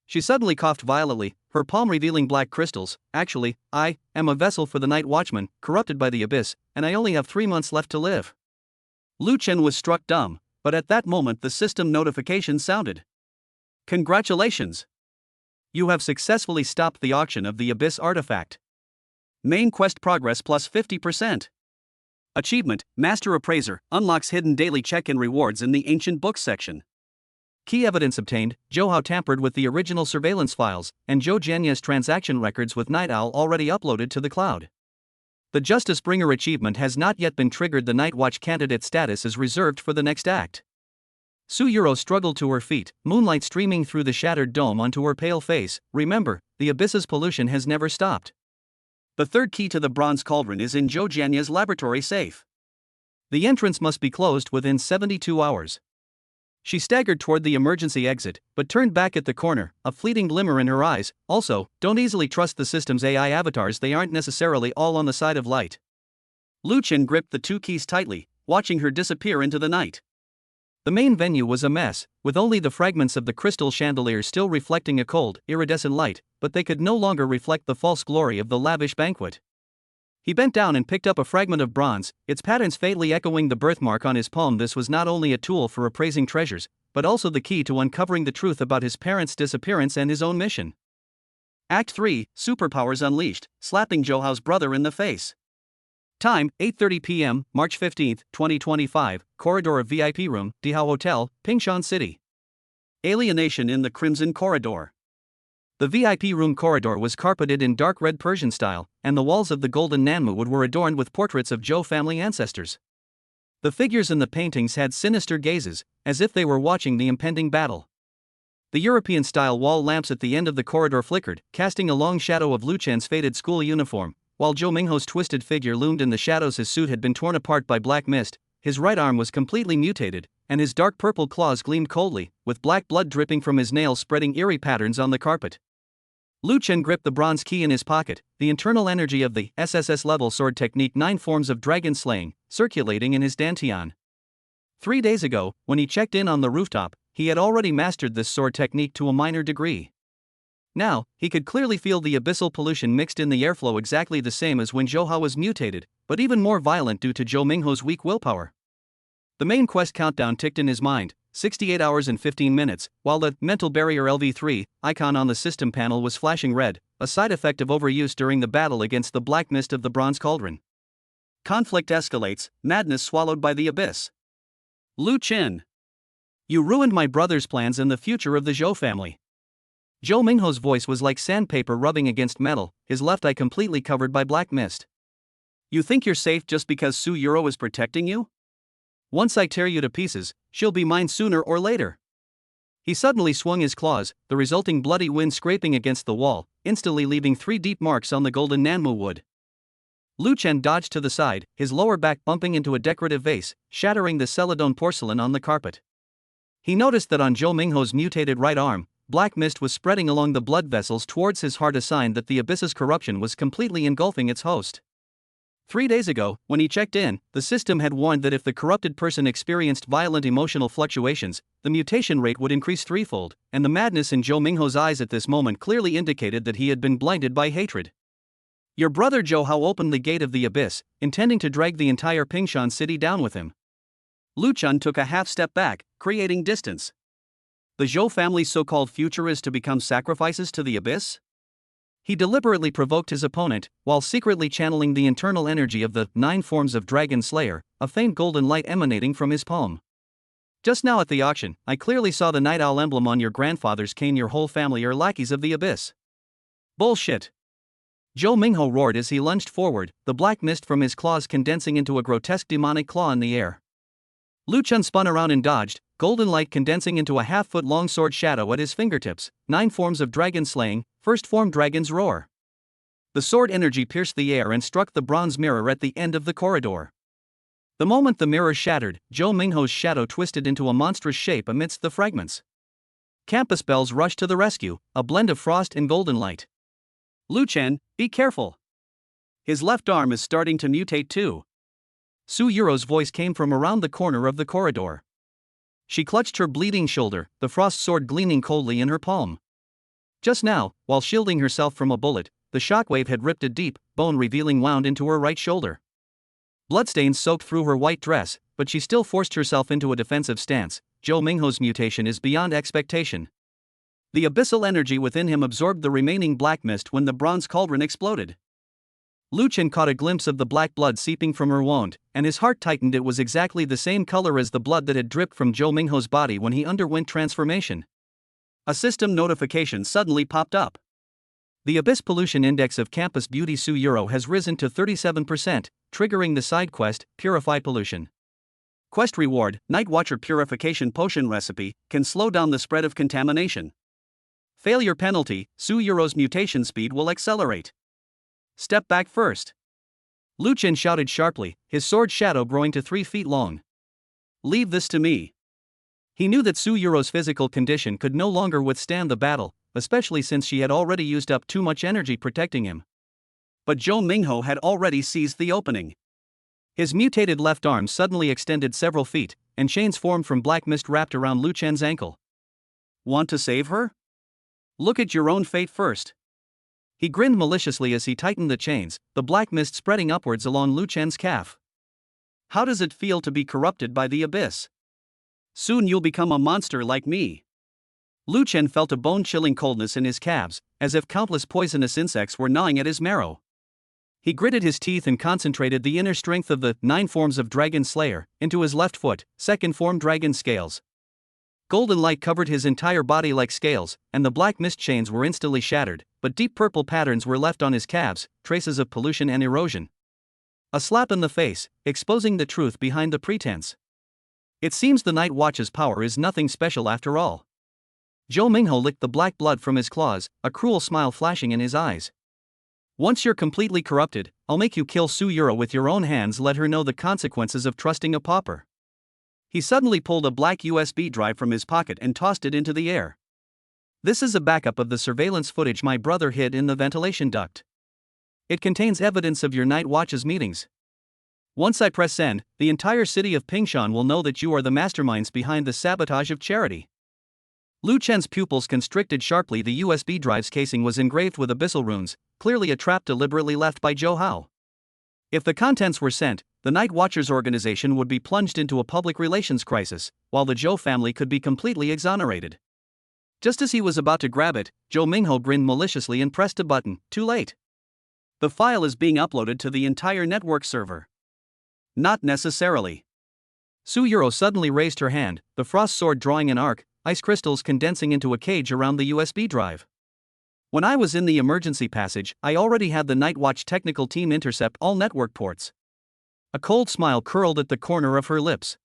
She suddenly coughed violently, her palm revealing black crystals. Actually, I am a vessel for the Night Watchman, corrupted by the abyss, and I only have 3 months left to live. Lu Chen was struck dumb, but at that moment the system notification sounded. Congratulations! You have successfully stopped the auction of the abyss artifact. Main quest progress plus 50%. Achievement, Master Appraiser, unlocks hidden daily check-in rewards in the Ancient Books section. Key evidence obtained: Zhou Hao tampered with the original surveillance files, and Zhou Jianya's transaction records with Night Owl already uploaded to the cloud. The Justice Bringer achievement has not yet been triggered. The Night Watch candidate status is reserved for the next act. Su Yuro struggled to her feet, moonlight streaming through the shattered dome onto her pale face. Remember, the abyss's pollution has never stopped. The third key to the bronze cauldron is in Zhou Jianya's laboratory safe. The entrance must be closed within 72 hours. She staggered toward the emergency exit, but turned back at the corner, a fleeting glimmer in her eyes. Also, don't easily trust the system's AI avatars, they aren't necessarily all on the side of light. Lu Chen gripped the two keys tightly, watching her disappear into the night. The main venue was a mess, with only the fragments of the crystal chandeliers still reflecting a cold, iridescent light, but they could no longer reflect the false glory of the lavish banquet. He bent down and picked up a fragment of bronze, its patterns faintly echoing the birthmark on his palm. This was not only a tool for appraising treasures, but also the key to uncovering the truth about his parents' disappearance and his own mission. Act 3, Superpowers Unleashed, slapping Zhouhao's brother in the face. Time, 8:30 p.m., March 15, 2025, corridor of VIP room, Dihao Hotel, Pingshan City. Alienation in the Crimson Corridor. The VIP room corridor was carpeted in dark red Persian style, and the walls of the golden Nanmu were adorned with portraits of Zhou family ancestors. The figures in the paintings had sinister gazes, as if they were watching the impending battle. The European-style wall lamps at the end of the corridor flickered, casting a long shadow of Lu Chen's faded school uniform, while Zhou Mingho's twisted figure loomed in the shadows. His suit had been torn apart by black mist, his right arm was completely mutated, and his dark purple claws gleamed coldly, with black blood dripping from his nails spreading eerie patterns on the carpet. Lu Chen gripped the bronze key in his pocket, the internal energy of the SSS level sword technique 9 forms of dragon slaying, circulating in his dantian. 3 days ago, when he checked in on the rooftop, he had already mastered this sword technique to a minor degree. Now, he could clearly feel the abyssal pollution mixed in the airflow exactly the same as when Zhouhao was mutated, but even more violent due to Zhou Mingho's weak willpower. The main quest countdown ticked in his mind, 68 hours and 15 minutes, while the mental barrier LV3 icon on the system panel was flashing red, a side effect of overuse during the battle against the black mist of the bronze cauldron. Conflict escalates, madness swallowed by the abyss. Lu Chen. You ruined my brother's plans and the future of the Zhou family. Zhou Mingho's voice was like sandpaper rubbing against metal, his left eye completely covered by black mist. You think you're safe just because Su Yuro is protecting you? Once I tear you to pieces, she'll be mine sooner or later. He suddenly swung his claws, the resulting bloody wind scraping against the wall, instantly leaving 3 deep marks on the golden Nanmu wood. Lu Chen dodged to the side, his lower back bumping into a decorative vase, shattering the celadon porcelain on the carpet. He noticed that on Zhou Mingho's mutated right arm, black mist was spreading along the blood vessels towards his heart, a sign that the abyss's corruption was completely engulfing its host. 3 days ago, when he checked in, the system had warned that if the corrupted person experienced violent emotional fluctuations, the mutation rate would increase threefold, and the madness in Zhou Mingho's eyes at this moment clearly indicated that he had been blinded by hatred. Your brother Zhouhao opened the gate of the abyss, intending to drag the entire Pingshan city down with him. Lu Chen took a half step back, creating distance. The Zhou family's so-called future is to become sacrifices to the abyss? He deliberately provoked his opponent, while secretly channeling the internal energy of the 9 forms of Dragon Slayer, a faint golden light emanating from his palm. Just now at the auction, I clearly saw the Night Owl emblem on your grandfather's cane. Your whole family are lackeys of the abyss. Bullshit! Zhou Mingho roared as he lunged forward, the black mist from his claws condensing into a grotesque demonic claw in the air. Lu Chen spun around and dodged, golden light condensing into a half-foot-long sword shadow at his fingertips. 9 forms of dragon slaying, first form dragon's roar. The sword energy pierced the air and struck the bronze mirror at the end of the corridor. The moment the mirror shattered, Zhou Mingho's shadow twisted into a monstrous shape amidst the fragments. Campus bells rushed to the rescue, a blend of frost and golden light. Lu Chen, be careful. His left arm is starting to mutate too. Su Yuro's voice came from around the corner of the corridor. She clutched her bleeding shoulder, the frost sword gleaming coldly in her palm. Just now, while shielding herself from a bullet, the shockwave had ripped a deep, bone-revealing wound into her right shoulder. Bloodstains soaked through her white dress, but she still forced herself into a defensive stance. Zhou Mingho's mutation is beyond expectation. The abyssal energy within him absorbed the remaining black mist when the bronze cauldron exploded. Lu Chen caught a glimpse of the black blood seeping from her wound, and his heart tightened. It was exactly the same color as the blood that had dripped from Zhou Mingho's body when he underwent transformation. A system notification suddenly popped up. The Abyss Pollution Index of Campus Beauty Su Yuro has risen to 37%, triggering the side quest, Purify Pollution. Quest reward: Night Watcher Purification Potion Recipe can slow down the spread of contamination. Failure penalty: Su-Yuro's mutation speed will accelerate. Step back first. Lu Chen shouted sharply, his sword shadow growing to 3 feet long. Leave this to me. He knew that Su-Yuro's physical condition could no longer withstand the battle, especially since she had already used up too much energy protecting him. But Zhou Mingho had already seized the opening. His mutated left arm suddenly extended several feet, and chains formed from black mist wrapped around Lu Chen's ankle. Want to save her? Look at your own fate first. He grinned maliciously as he tightened the chains, the black mist spreading upwards along Lu Chen's calf. How does it feel to be corrupted by the abyss? Soon you'll become a monster like me. Lu Chen felt a bone-chilling coldness in his calves, as if countless poisonous insects were gnawing at his marrow. He gritted his teeth and concentrated the inner strength of the 9 forms of Dragon Slayer into his left foot, second form Dragon Scales. Golden light covered his entire body like scales, and the black mist chains were instantly shattered, but deep purple patterns were left on his calves, traces of pollution and erosion. A slap in the face, exposing the truth behind the pretense. It seems the Night Watch's power is nothing special after all. Zhou Mingho licked the black blood from his claws, a cruel smile flashing in his eyes. Once you're completely corrupted, I'll make you kill Su-Yuro with your own hands. Let her know the consequences of trusting a pauper. He suddenly pulled a black USB drive from his pocket and tossed it into the air. This is a backup of the surveillance footage my brother hid in the ventilation duct. It contains evidence of your Night Watch's meetings. Once I press send, the entire city of Pingshan will know that you are the masterminds behind the sabotage of charity. Lu Chen's pupils constricted sharply. The USB drive's casing was engraved with abyssal runes, clearly a trap deliberately left by Zhou Hao. If the contents were sent, the Night Watchers organization would be plunged into a public relations crisis, while the Zhou family could be completely exonerated. Just as he was about to grab it, Zhou Mingho grinned maliciously and pressed a button. Too late. The file is being uploaded to the entire network server. Not necessarily. Su-Yuro suddenly raised her hand, the frost sword drawing an arc, ice crystals condensing into a cage around the USB drive. When I was in the emergency passage, I already had the Night Watch technical team intercept all network ports. A cold smile curled at the corner of her lips.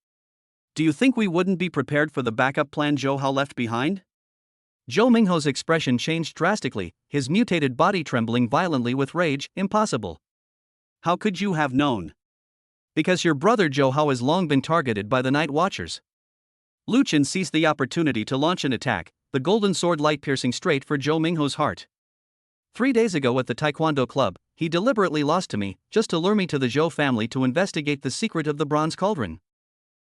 Do you think we wouldn't be prepared for the backup plan Zhou Hao left behind? Zhou Mingho's expression changed drastically, his mutated body trembling violently with rage. Impossible. How could you have known? Because your brother Zhou Hao has long been targeted by the Night Watchers. Lu Chen seized the opportunity to launch an attack, the golden sword light piercing straight for Zhou Mingho's heart. 3 days ago at the Taekwondo club, he deliberately lost to me, just to lure me to the Zhou family to investigate the secret of the bronze cauldron.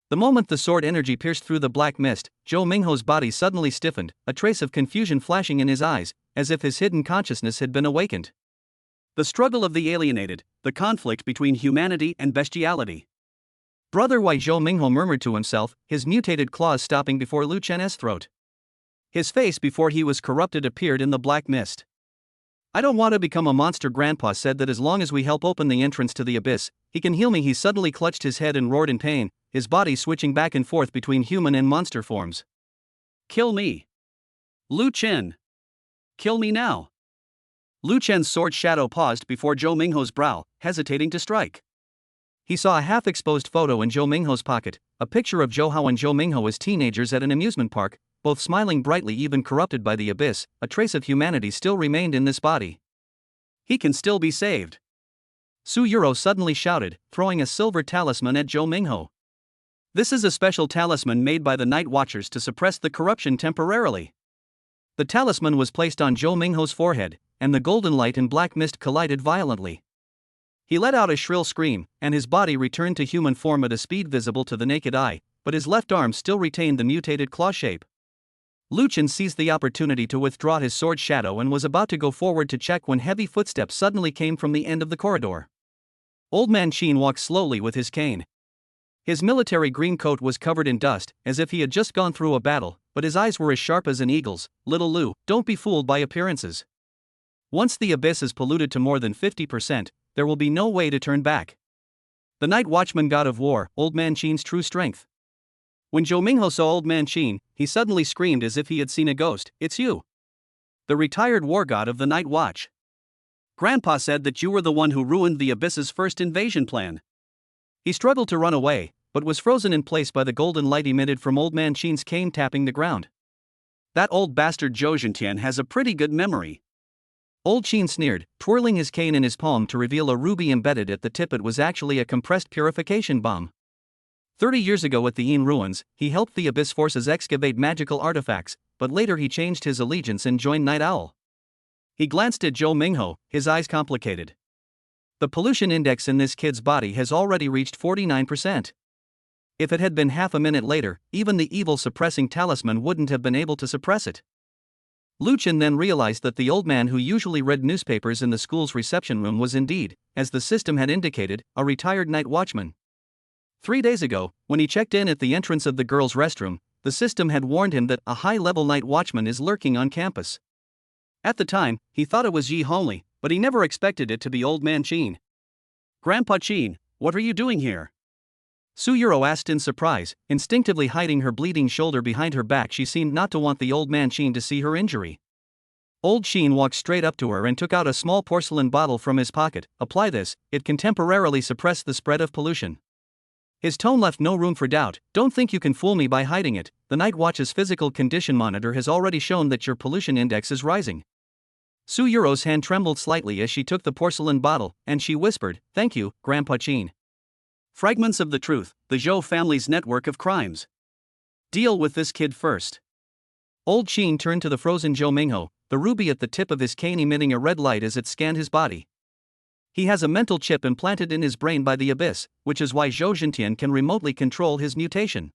The moment the sword energy pierced through the black mist, Zhou Mingho's body suddenly stiffened, a trace of confusion flashing in his eyes, as if his hidden consciousness had been awakened. The struggle of the alienated, the conflict between humanity and bestiality. Brother, why? Zhou Mingho murmured to himself, his mutated claws stopping before Lu Chen's throat. His face before he was corrupted appeared in the black mist. I don't want to become a monster. Grandpa said that as long as we help open the entrance to the abyss, he can heal me. He suddenly clutched his head and roared in pain, his body switching back and forth between human and monster forms. Kill me. Lu Chen. Kill me now. Lu Chen's sword shadow paused before Zhou Mingho's brow, hesitating to strike. He saw a half-exposed photo in Zhou Mingho's pocket, a picture of Zhou Hao and Zhou Mingho as teenagers at an amusement park, both smiling brightly. Even corrupted by the abyss, a trace of humanity still remained in this body. He can still be saved. Su-Yuro suddenly shouted, throwing a silver talisman at Zhou Mingho. This is a special talisman made by the Night Watchers to suppress the corruption temporarily. The talisman was placed on Zhou Mingho's forehead, and the golden light and black mist collided violently. He let out a shrill scream, and his body returned to human form at a speed visible to the naked eye, but his left arm still retained the mutated claw shape. Lu Chen seized the opportunity to withdraw his sword shadow and was about to go forward to check when heavy footsteps suddenly came from the end of the corridor. Old Man Qin walked slowly with his cane. His military green coat was covered in dust, as if he had just gone through a battle, but his eyes were as sharp as an eagle's. Little Lu, don't be fooled by appearances. Once the abyss is polluted to more than 50%, there will be no way to turn back. The Night Watchman God of War, Old Man Qin's true strength. When Zhou Mingho saw Old Man Qin, he suddenly screamed as if he had seen a ghost. It's you. The retired war god of the Night Watch. Grandpa said that you were the one who ruined the abyss's first invasion plan. He struggled to run away, but was frozen in place by the golden light emitted from Old Man Qin's cane tapping the ground. That old bastard Zhou Zhentian has a pretty good memory. Old Qin sneered, twirling his cane in his palm to reveal a ruby embedded at the tip. It was actually a compressed purification bomb. 30 years ago at the Yin ruins, he helped the Abyss forces excavate magical artifacts, but later he changed his allegiance and joined Night Owl. He glanced at Zhou Mingho, his eyes complicated. The pollution index in this kid's body has already reached 49%. If it had been half a minute later, even the evil suppressing talisman wouldn't have been able to suppress it. Lu Chen then realized that the old man who usually read newspapers in the school's reception room was indeed, as the system had indicated, a retired night watchman. 3 days ago, when he checked in at the entrance of the girls' restroom, the system had warned him that a high-level night watchman is lurking on campus. At the time, he thought it was Yi Hongli, but he never expected it to be Old Man Qin. "Grandpa Qin, what are you doing here?" Su Yuro asked in surprise, instinctively hiding her bleeding shoulder behind her back. She seemed not to want the Old Man Qin to see her injury. Old Qin walked straight up to her and took out a small porcelain bottle from his pocket. "Apply this, it can temporarily suppress the spread of pollution." His tone left no room for doubt. "Don't think you can fool me by hiding it. The Night Watch's physical condition monitor has already shown that your pollution index is rising." Su Yuro's hand trembled slightly as she took the porcelain bottle, and she whispered, "Thank you, Grandpa Qin." Fragments of the Truth, the Zhou family's network of crimes. Deal with this kid first. Old Qin turned to the frozen Zhou Mingho, the ruby at the tip of his cane emitting a red light as it scanned his body. He has a mental chip implanted in his brain by the Abyss, which is why Zhou Zhentian can remotely control his mutation.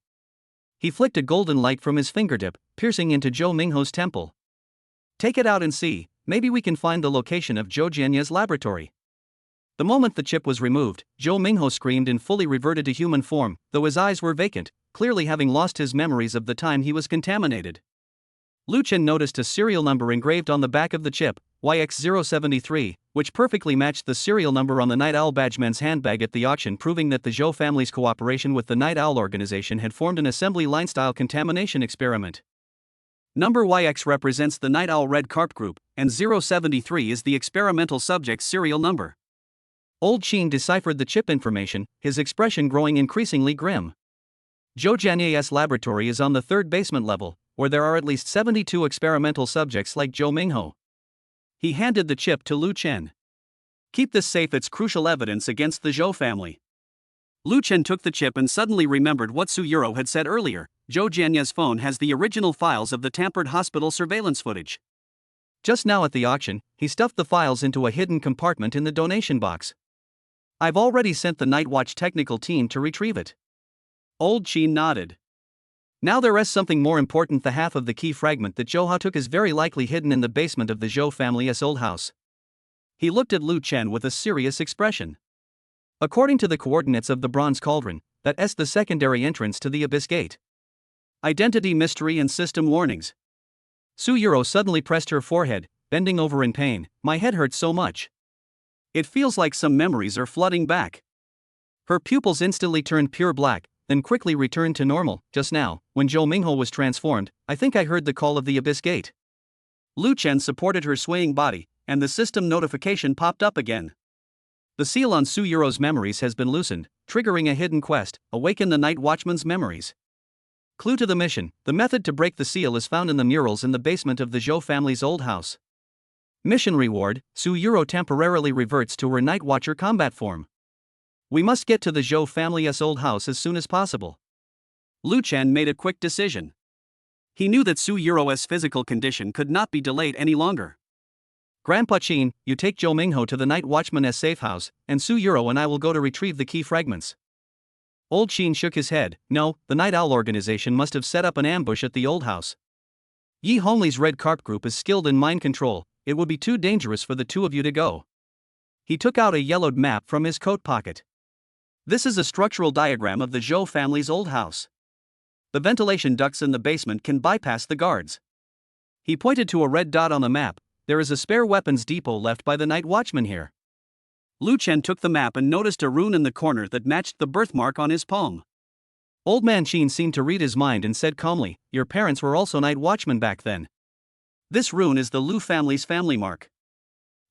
He flicked a golden light from his fingertip, piercing into Zhou Mingho's temple. "Take it out and see, maybe we can find the location of Zhou Jianya's laboratory." The moment the chip was removed, Zhou Mingho screamed and fully reverted to human form, though his eyes were vacant, clearly having lost his memories of the time he was contaminated. Lu Chen noticed a serial number engraved on the back of the chip, YX073, which perfectly matched the serial number on the Night Owl badgeman's handbag at the auction, proving that the Zhou family's cooperation with the Night Owl organization had formed an assembly line-style contamination experiment. Number YX represents the Night Owl Red Carp Group, and 073 is the experimental subject's serial number. Old Qin deciphered the chip information, his expression growing increasingly grim. Zhou Jianya's laboratory is on the 3rd basement level, where there are at least 72 experimental subjects like Zhou Mingho. He handed the chip to Lu Chen. "Keep this safe, it's crucial evidence against the Zhou family." Lu Chen took the chip and suddenly remembered what Su Yuro had said earlier. Zhou Jianya's phone has the original files of the tampered hospital surveillance footage. Just now at the auction, he stuffed the files into a hidden compartment in the donation box. "I've already sent the Night Watch technical team to retrieve it." Old Qin nodded. "Now there is something more important. The half of the key fragment that Zhou Hao took is very likely hidden in the basement of the Zhou family's old house." He looked at Lu Chen with a serious expression. "According to the coordinates of the Bronze Cauldron, that's the secondary entrance to the Abyss Gate. Identity mystery and system warnings." Su Yuro suddenly pressed her forehead, bending over in pain. "My head hurts so much. It feels like some memories are flooding back." Her pupils instantly turned pure black, then quickly returned to normal. "Just now, when Zhou Mingho was transformed, I think I heard the call of the Abyss Gate." Lu Chen supported her swaying body, and the system notification popped up again. "The seal on Su Yuro's memories has been loosened, triggering a hidden quest, awaken the Night Watchman's memories. Clue to the mission, the method to break the seal is found in the murals in the basement of the Zhou family's old house. Mission reward, Su Yuro temporarily reverts to her Night Watcher combat form. We must get to the Zhou family's old house as soon as possible." Lu Chen made a quick decision. He knew that Su Yuro's physical condition could not be delayed any longer. "Grandpa Qin, you take Zhou Mingho to the Night Watchman's safe house, and Su Yuro and I will go to retrieve the key fragments." Old Qin shook his head. "No, the Night Owl organization must have set up an ambush at the old house. Yi Hongli's Red Carp Group is skilled in mind control. It would be too dangerous for the two of you to go." He took out a yellowed map from his coat pocket. "This is a structural diagram of the Zhou family's old house. The ventilation ducts in the basement can bypass the guards." He pointed to a red dot on the map. "There is a spare weapons depot left by the Night Watchman here." Lu Chen took the map and noticed a rune in the corner that matched the birthmark on his palm. Old Man Qin seemed to read his mind and said calmly, "Your parents were also Night Watchmen back then. This rune is the Lu family's family mark."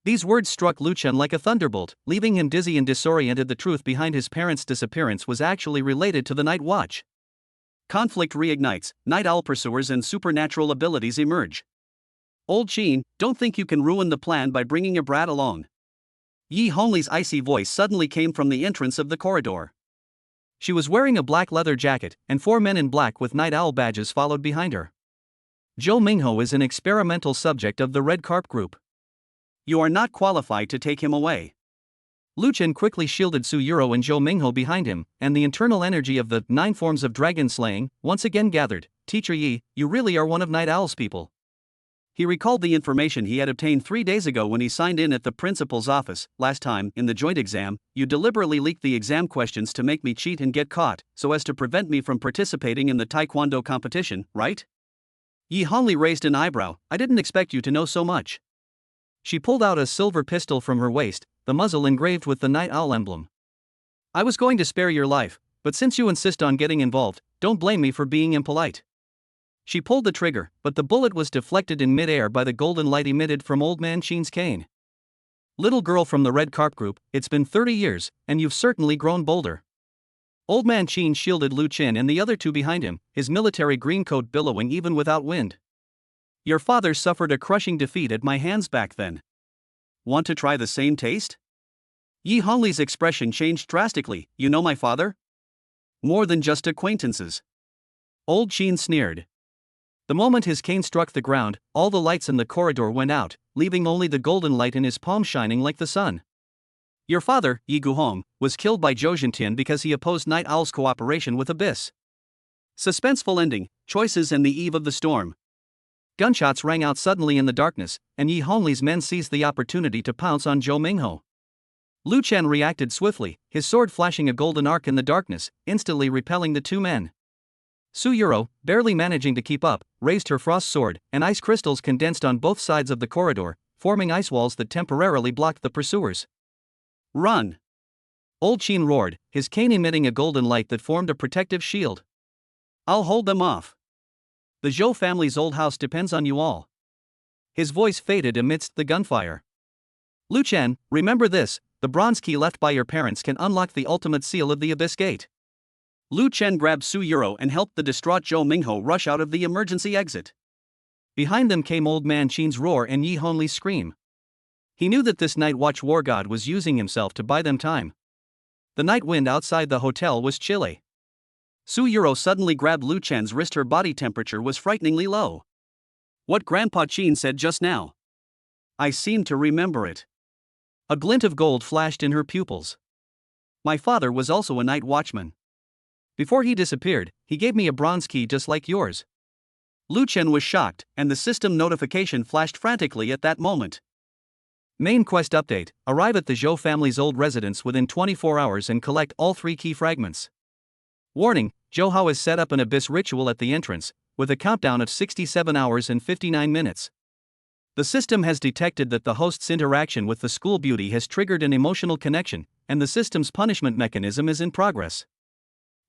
These words struck Lu Chen like a thunderbolt, leaving him dizzy and disoriented. The truth behind his parents' disappearance was actually related to the Night Watch. Conflict reignites, Night Owl pursuers and supernatural abilities emerge. Old Qin, don't think you can ruin the plan by bringing a brat along. Yi Hongli's icy voice suddenly came from the entrance of the corridor. She was wearing a black leather jacket, and 4 men in black with Night Owl badges followed behind her. Zhou Mingho is an experimental subject of the Red Carp Group. You are not qualified to take him away. Lu Chen quickly shielded Su Yuro and Zhou Mingho behind him, and the internal energy of the 9 forms of dragon slaying once again gathered. Teacher Yi, you really are one of Night Owl's people. He recalled the information he had obtained 3 days ago when he signed in at the principal's office. Last time, in the joint exam, you deliberately leaked the exam questions to make me cheat and get caught, so as to prevent me from participating in the taekwondo competition, right? Yi Hongli raised an eyebrow. I didn't expect you to know so much. She pulled out a silver pistol from her waist, the muzzle engraved with the Night Owl emblem. I was going to spare your life, but since you insist on getting involved, don't blame me for being impolite. She pulled the trigger, but the bullet was deflected in mid-air by the golden light emitted from Old Man Qin's cane. Little girl from the Red Carp Group, it's been 30 years, and you've certainly grown bolder. Old Man Qin shielded Lu Chen and the other 2 behind him, his military green coat billowing even without wind. Your father suffered a crushing defeat at my hands back then. Want to try the same taste? Yi Hongli's expression changed drastically. You know my father? More than just acquaintances. Old Qin sneered. The moment his cane struck the ground, all the lights in the corridor went out, leaving only the golden light in his palm shining like the sun. Your father, Yi Guhong, was killed by Zhou Zhentian because he opposed Night Owl's cooperation with Abyss. Suspenseful ending, choices and the eve of the storm. Gunshots rang out suddenly in the darkness, and Yi Hongli's men seized the opportunity to pounce on Zhou Mingho. Lu Chen reacted swiftly, his sword flashing a golden arc in the darkness, instantly repelling the 2 men. Su Yuro, barely managing to keep up, raised her frost sword, and ice crystals condensed on both sides of the corridor, forming ice walls that temporarily blocked the pursuers. Run! Old Qin roared, his cane emitting a golden light that formed a protective shield. I'll hold them off. The Zhou family's old house depends on you all. His voice faded amidst the gunfire. Lu Chen, remember this, the bronze key left by your parents can unlock the ultimate seal of the Abyss Gate. Lu Chen grabbed Su Yuro and helped the distraught Zhou Mingho rush out of the emergency exit. Behind them came Old Man Qin's roar and Yi Hongli's scream. He knew that this Night Watch war god was using himself to buy them time. The night wind outside the hotel was chilly. Su Yuro suddenly grabbed Lu Chen's wrist. Her body temperature was frighteningly low. What Grandpa Qin said just now. I seem to remember it. A glint of gold flashed in her pupils. My father was also a night watchman. Before he disappeared, he gave me a bronze key just like yours. Lu Chen was shocked, and the system notification flashed frantically at that moment. Main quest update: arrive at the Zhou family's old residence within 24 hours and collect all 3 key fragments. Warning: Zhou Hao has set up an abyss ritual at the entrance, with a countdown of 67 hours and 59 minutes. The system has detected that the host's interaction with the school beauty has triggered an emotional connection, and the system's punishment mechanism is in progress.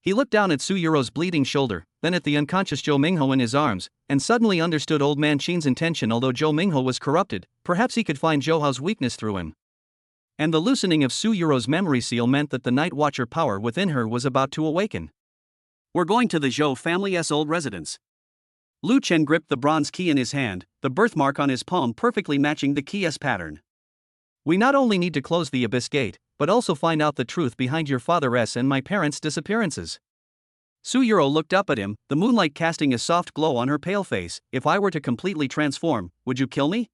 He looked down at Su Yuro's bleeding shoulder, then at the unconscious Zhou Mingho in his arms, and suddenly understood Old Man Qin's intention. Although Zhou Mingho was corrupted, perhaps he could find Zhou Hao's weakness through him. And the loosening of Su Yuro's memory seal meant that the Night Watcher power within her was about to awaken. We're going to the Zhou family's old residence. Lu Chen gripped the bronze key in his hand, the birthmark on his palm perfectly matching the key's pattern. We not only need to close the Abyss Gate, but also find out the truth behind your father's and my parents' disappearances. Su Yuro looked up at him, the moonlight casting a soft glow on her pale face. If I were to completely transform, would you kill me?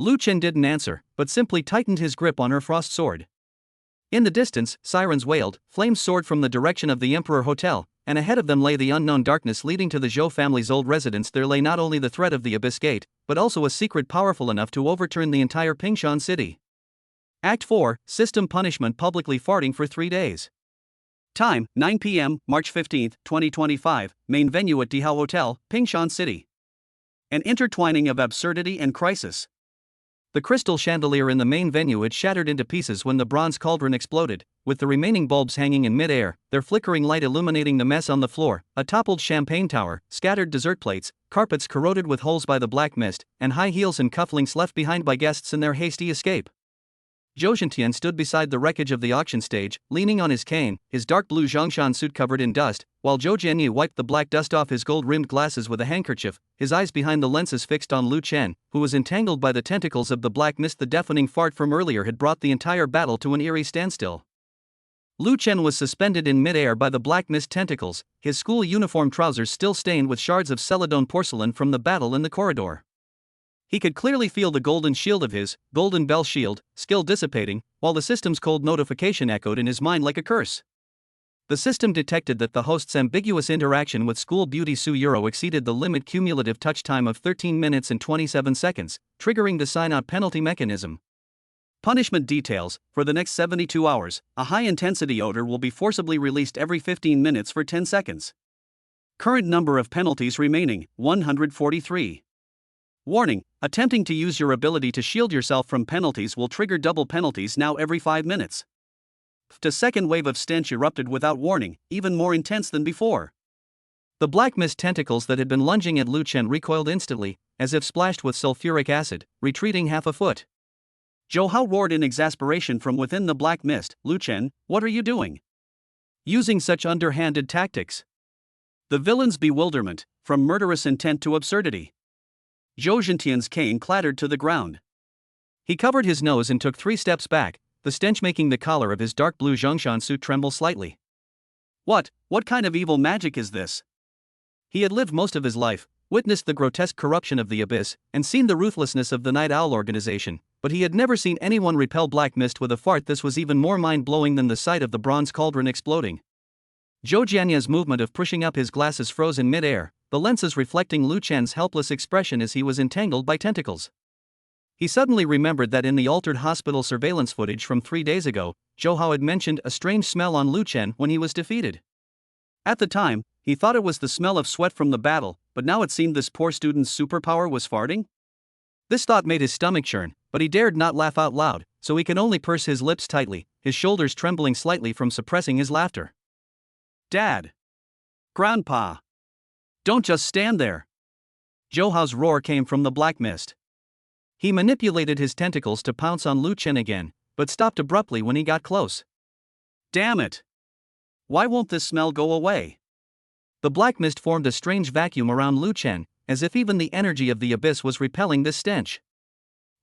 Lu Chen didn't answer, but simply tightened his grip on her frost sword. In the distance, sirens wailed, flames soared from the direction of the Emperor Hotel, and ahead of them lay the unknown darkness leading to the Zhou family's old residence. There lay not only the threat of the Abyss Gate, but also a secret powerful enough to overturn the entire Pingshan city. Act 4, System Punishment. Publicly farting for 3 days. Time, 9 p.m., March 15, 2025, main venue at Dihao Hotel, Pingshan City. An intertwining of absurdity and crisis. The crystal chandelier in the main venue had shattered into pieces when the bronze cauldron exploded, with the remaining bulbs hanging in mid-air, their flickering light illuminating the mess on the floor, a toppled champagne tower, scattered dessert plates, carpets corroded with holes by the black mist, and high heels and cufflinks left behind by guests in their hasty escape. Zhou Zhentian stood beside the wreckage of the auction stage, leaning on his cane, his dark blue Zhongshan suit covered in dust, while Zhou Jianye wiped the black dust off his gold-rimmed glasses with a handkerchief, his eyes behind the lenses fixed on Lu Chen, who was entangled by the tentacles of the black mist. The deafening fart from earlier had brought the entire battle to an eerie standstill. Lu Chen was suspended in mid-air by the black mist tentacles, his school uniform trousers still stained with shards of Celadon porcelain from the battle in the corridor. He could clearly feel the golden shield of his golden bell shield skill dissipating, while the system's cold notification echoed in his mind like a curse. The system detected that the host's ambiguous interaction with school beauty Su Euro exceeded the limit cumulative touch time of 13 minutes and 27 seconds, triggering the sign-out penalty mechanism. Punishment details: for the next 72 hours, a high-intensity odor will be forcibly released every 15 minutes for 10 seconds. Current number of penalties remaining, 143. Warning: attempting to use your ability to shield yourself from penalties will trigger double penalties now every 5 minutes. A second wave of stench erupted without warning, even more intense than before. The black mist tentacles that had been lunging at Lu Chen recoiled instantly, as if splashed with sulfuric acid, retreating half a foot. Zhou Hao roared in exasperation from within the black mist. "Lu Chen, what are you doing? Using such underhanded tactics?" The villain's bewilderment, from murderous intent to absurdity. Zhou Zhentian's cane clattered to the ground. He covered his nose and took 3 steps back, the stench making the collar of his dark blue Zhongshan suit tremble slightly. What kind of evil magic is this? He had lived most of his life, witnessed the grotesque corruption of the Abyss, and seen the ruthlessness of the Night Owl organization, but he had never seen anyone repel black mist with a fart. This was even more mind-blowing than the sight of the bronze cauldron exploding. Zhou Jianye's movement of pushing up his glasses froze in mid-air, the lenses reflecting Lu Chen's helpless expression as he was entangled by tentacles. He suddenly remembered that in the altered hospital surveillance footage from 3 days ago, Zhou Hao had mentioned a strange smell on Lu Chen when he was defeated. At the time, he thought it was the smell of sweat from the battle, but now it seemed this poor student's superpower was farting? This thought made his stomach churn, but he dared not laugh out loud, so he could only purse his lips tightly, his shoulders trembling slightly from suppressing his laughter. "Dad! Grandpa! Don't just stand there!" Zhou Hao's roar came from the black mist. He manipulated his tentacles to pounce on Lu Chen again, but stopped abruptly when he got close. "Damn it! Why won't this smell go away?" The black mist formed a strange vacuum around Lu Chen, as if even the energy of the abyss was repelling this stench.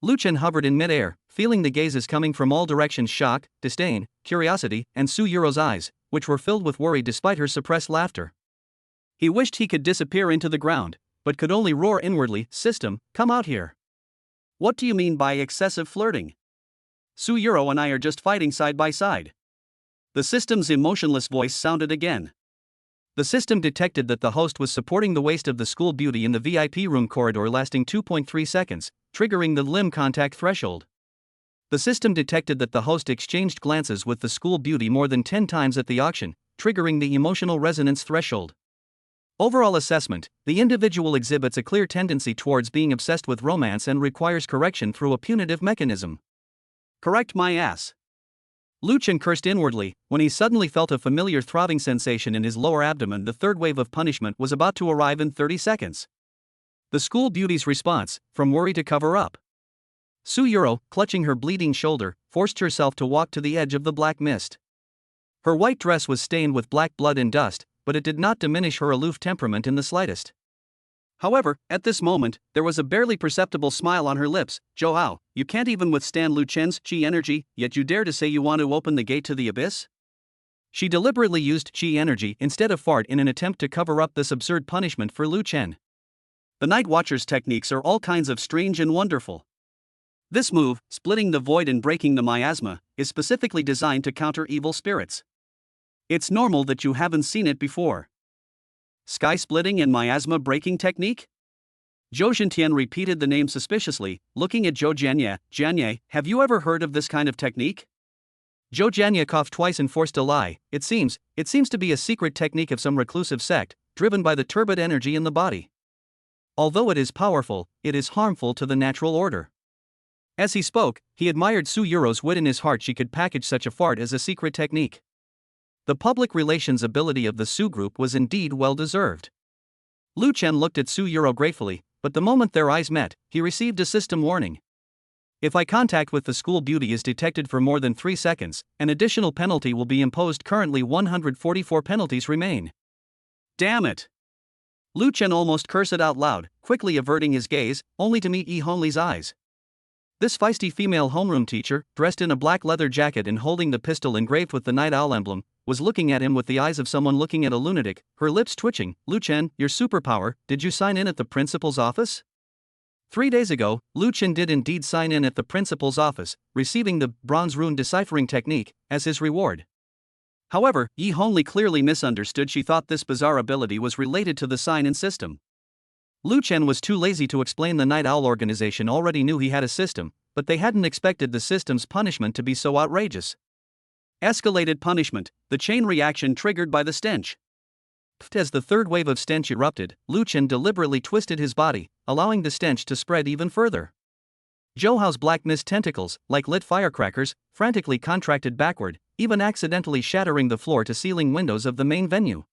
Lu Chen hovered in midair, feeling the gazes coming from all directions: shock, disdain, curiosity, and Su Euro's eyes, which were filled with worry despite her suppressed laughter. He wished he could disappear into the ground, but could only roar inwardly, "System, come out here. What do you mean by excessive flirting? Su Euro and I are just fighting side by side." The system's emotionless voice sounded again. The system detected that the host was supporting the waist of the school beauty in the VIP room corridor, lasting 2.3 seconds, triggering the limb contact threshold. The system detected that the host exchanged glances with the school beauty more than 10 times at the auction, triggering the emotional resonance threshold. Overall assessment: the individual exhibits a clear tendency towards being obsessed with romance and requires correction through a punitive mechanism. "Correct my ass." Lu Chen cursed inwardly, when he suddenly felt a familiar throbbing sensation in his lower abdomen. The third wave of punishment was about to arrive in 30 seconds. The school beauty's response: from worry to cover up. Su Euro, clutching her bleeding shoulder, forced herself to walk to the edge of the black mist. Her white dress was stained with black blood and dust, but it did not diminish her aloof temperament in the slightest. However, at this moment, there was a barely perceptible smile on her lips. "Zhou Hao, you can't even withstand Lu Chen's chi energy, yet you dare to say you want to open the gate to the abyss?" She deliberately used chi energy instead of fart in an attempt to cover up this absurd punishment for Lu Chen. The Night Watcher's techniques are all kinds of strange and wonderful. This move, splitting the void and breaking the miasma, is specifically designed to counter evil spirits. It's normal that you haven't seen it before. Sky splitting and miasma breaking technique? Zhou Zhentian repeated the name suspiciously, looking at Zhou Jianye. "Jianye, have you ever heard of this kind of technique?" Zhou Jianye coughed twice and forced a lie. It seems to be a secret technique of some reclusive sect, driven by the turbid energy in the body. Although it is powerful, it is harmful to the natural order." As he spoke, he admired Su Euro's wit. In his heart she could package such a fart as a secret technique. The public relations ability of the Su group was indeed well deserved. Lu Chen looked at Su Yuro gratefully, but the moment their eyes met, he received a system warning. If eye contact with the school beauty is detected for more than 3 seconds, an additional penalty will be imposed. Currently 144 penalties remain. Damn it! Lu Chen almost cursed out loud, quickly averting his gaze, only to meet Yi Hongli's eyes. This feisty female homeroom teacher, dressed in a black leather jacket and holding the pistol engraved with the night owl emblem, was looking at him with the eyes of someone looking at a lunatic, her lips twitching. Lu Chen, your superpower, did you sign in at the principal's office? 3 days ago, Lu Chen did indeed sign in at the principal's office, receiving the bronze rune deciphering technique as his reward. However, Yi Hongli clearly misunderstood. She thought this bizarre ability was related to the sign-in system. Lu Chen was too lazy to explain. The Night Owl organization already knew he had a system, but they hadn't expected the system's punishment to be so outrageous. Escalated punishment, the chain reaction triggered by the stench. As the third wave of stench erupted, Lu Chen deliberately twisted his body, allowing the stench to spread even further. Zhou Hao's black mist tentacles, like lit firecrackers, frantically contracted backward, even accidentally shattering the floor-to-ceiling windows of the main venue.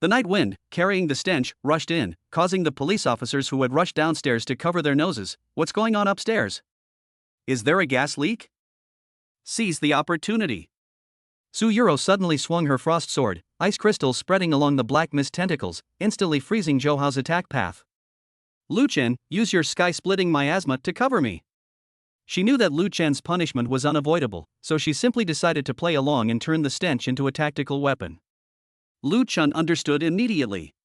The night wind, carrying the stench, rushed in, causing the police officers who had rushed downstairs to cover their noses. What's going on upstairs? Is there a gas leak? Seize the opportunity. Su Yuro suddenly swung her frost sword, ice crystals spreading along the black mist tentacles, instantly freezing Zhou Hao's attack path. Lu Chen, use your sky-splitting miasma to cover me. She knew that Lu Chen's punishment was unavoidable, so she simply decided to play along and turn the stench into a tactical weapon. Lu Chen understood immediately.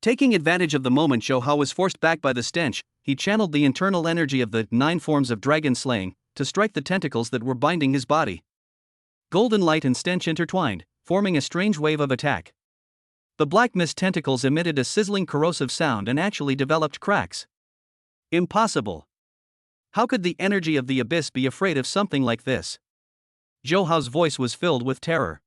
Taking advantage of the moment Zhou Hao was forced back by the stench, he channeled the internal energy of the 9 forms of dragon slaying to strike the tentacles that were binding his body. Golden light and stench intertwined, forming a strange wave of attack. The black mist tentacles emitted a sizzling corrosive sound and actually developed cracks. Impossible. How could the energy of the abyss be afraid of something like this? Zhou Hao's voice was filled with terror.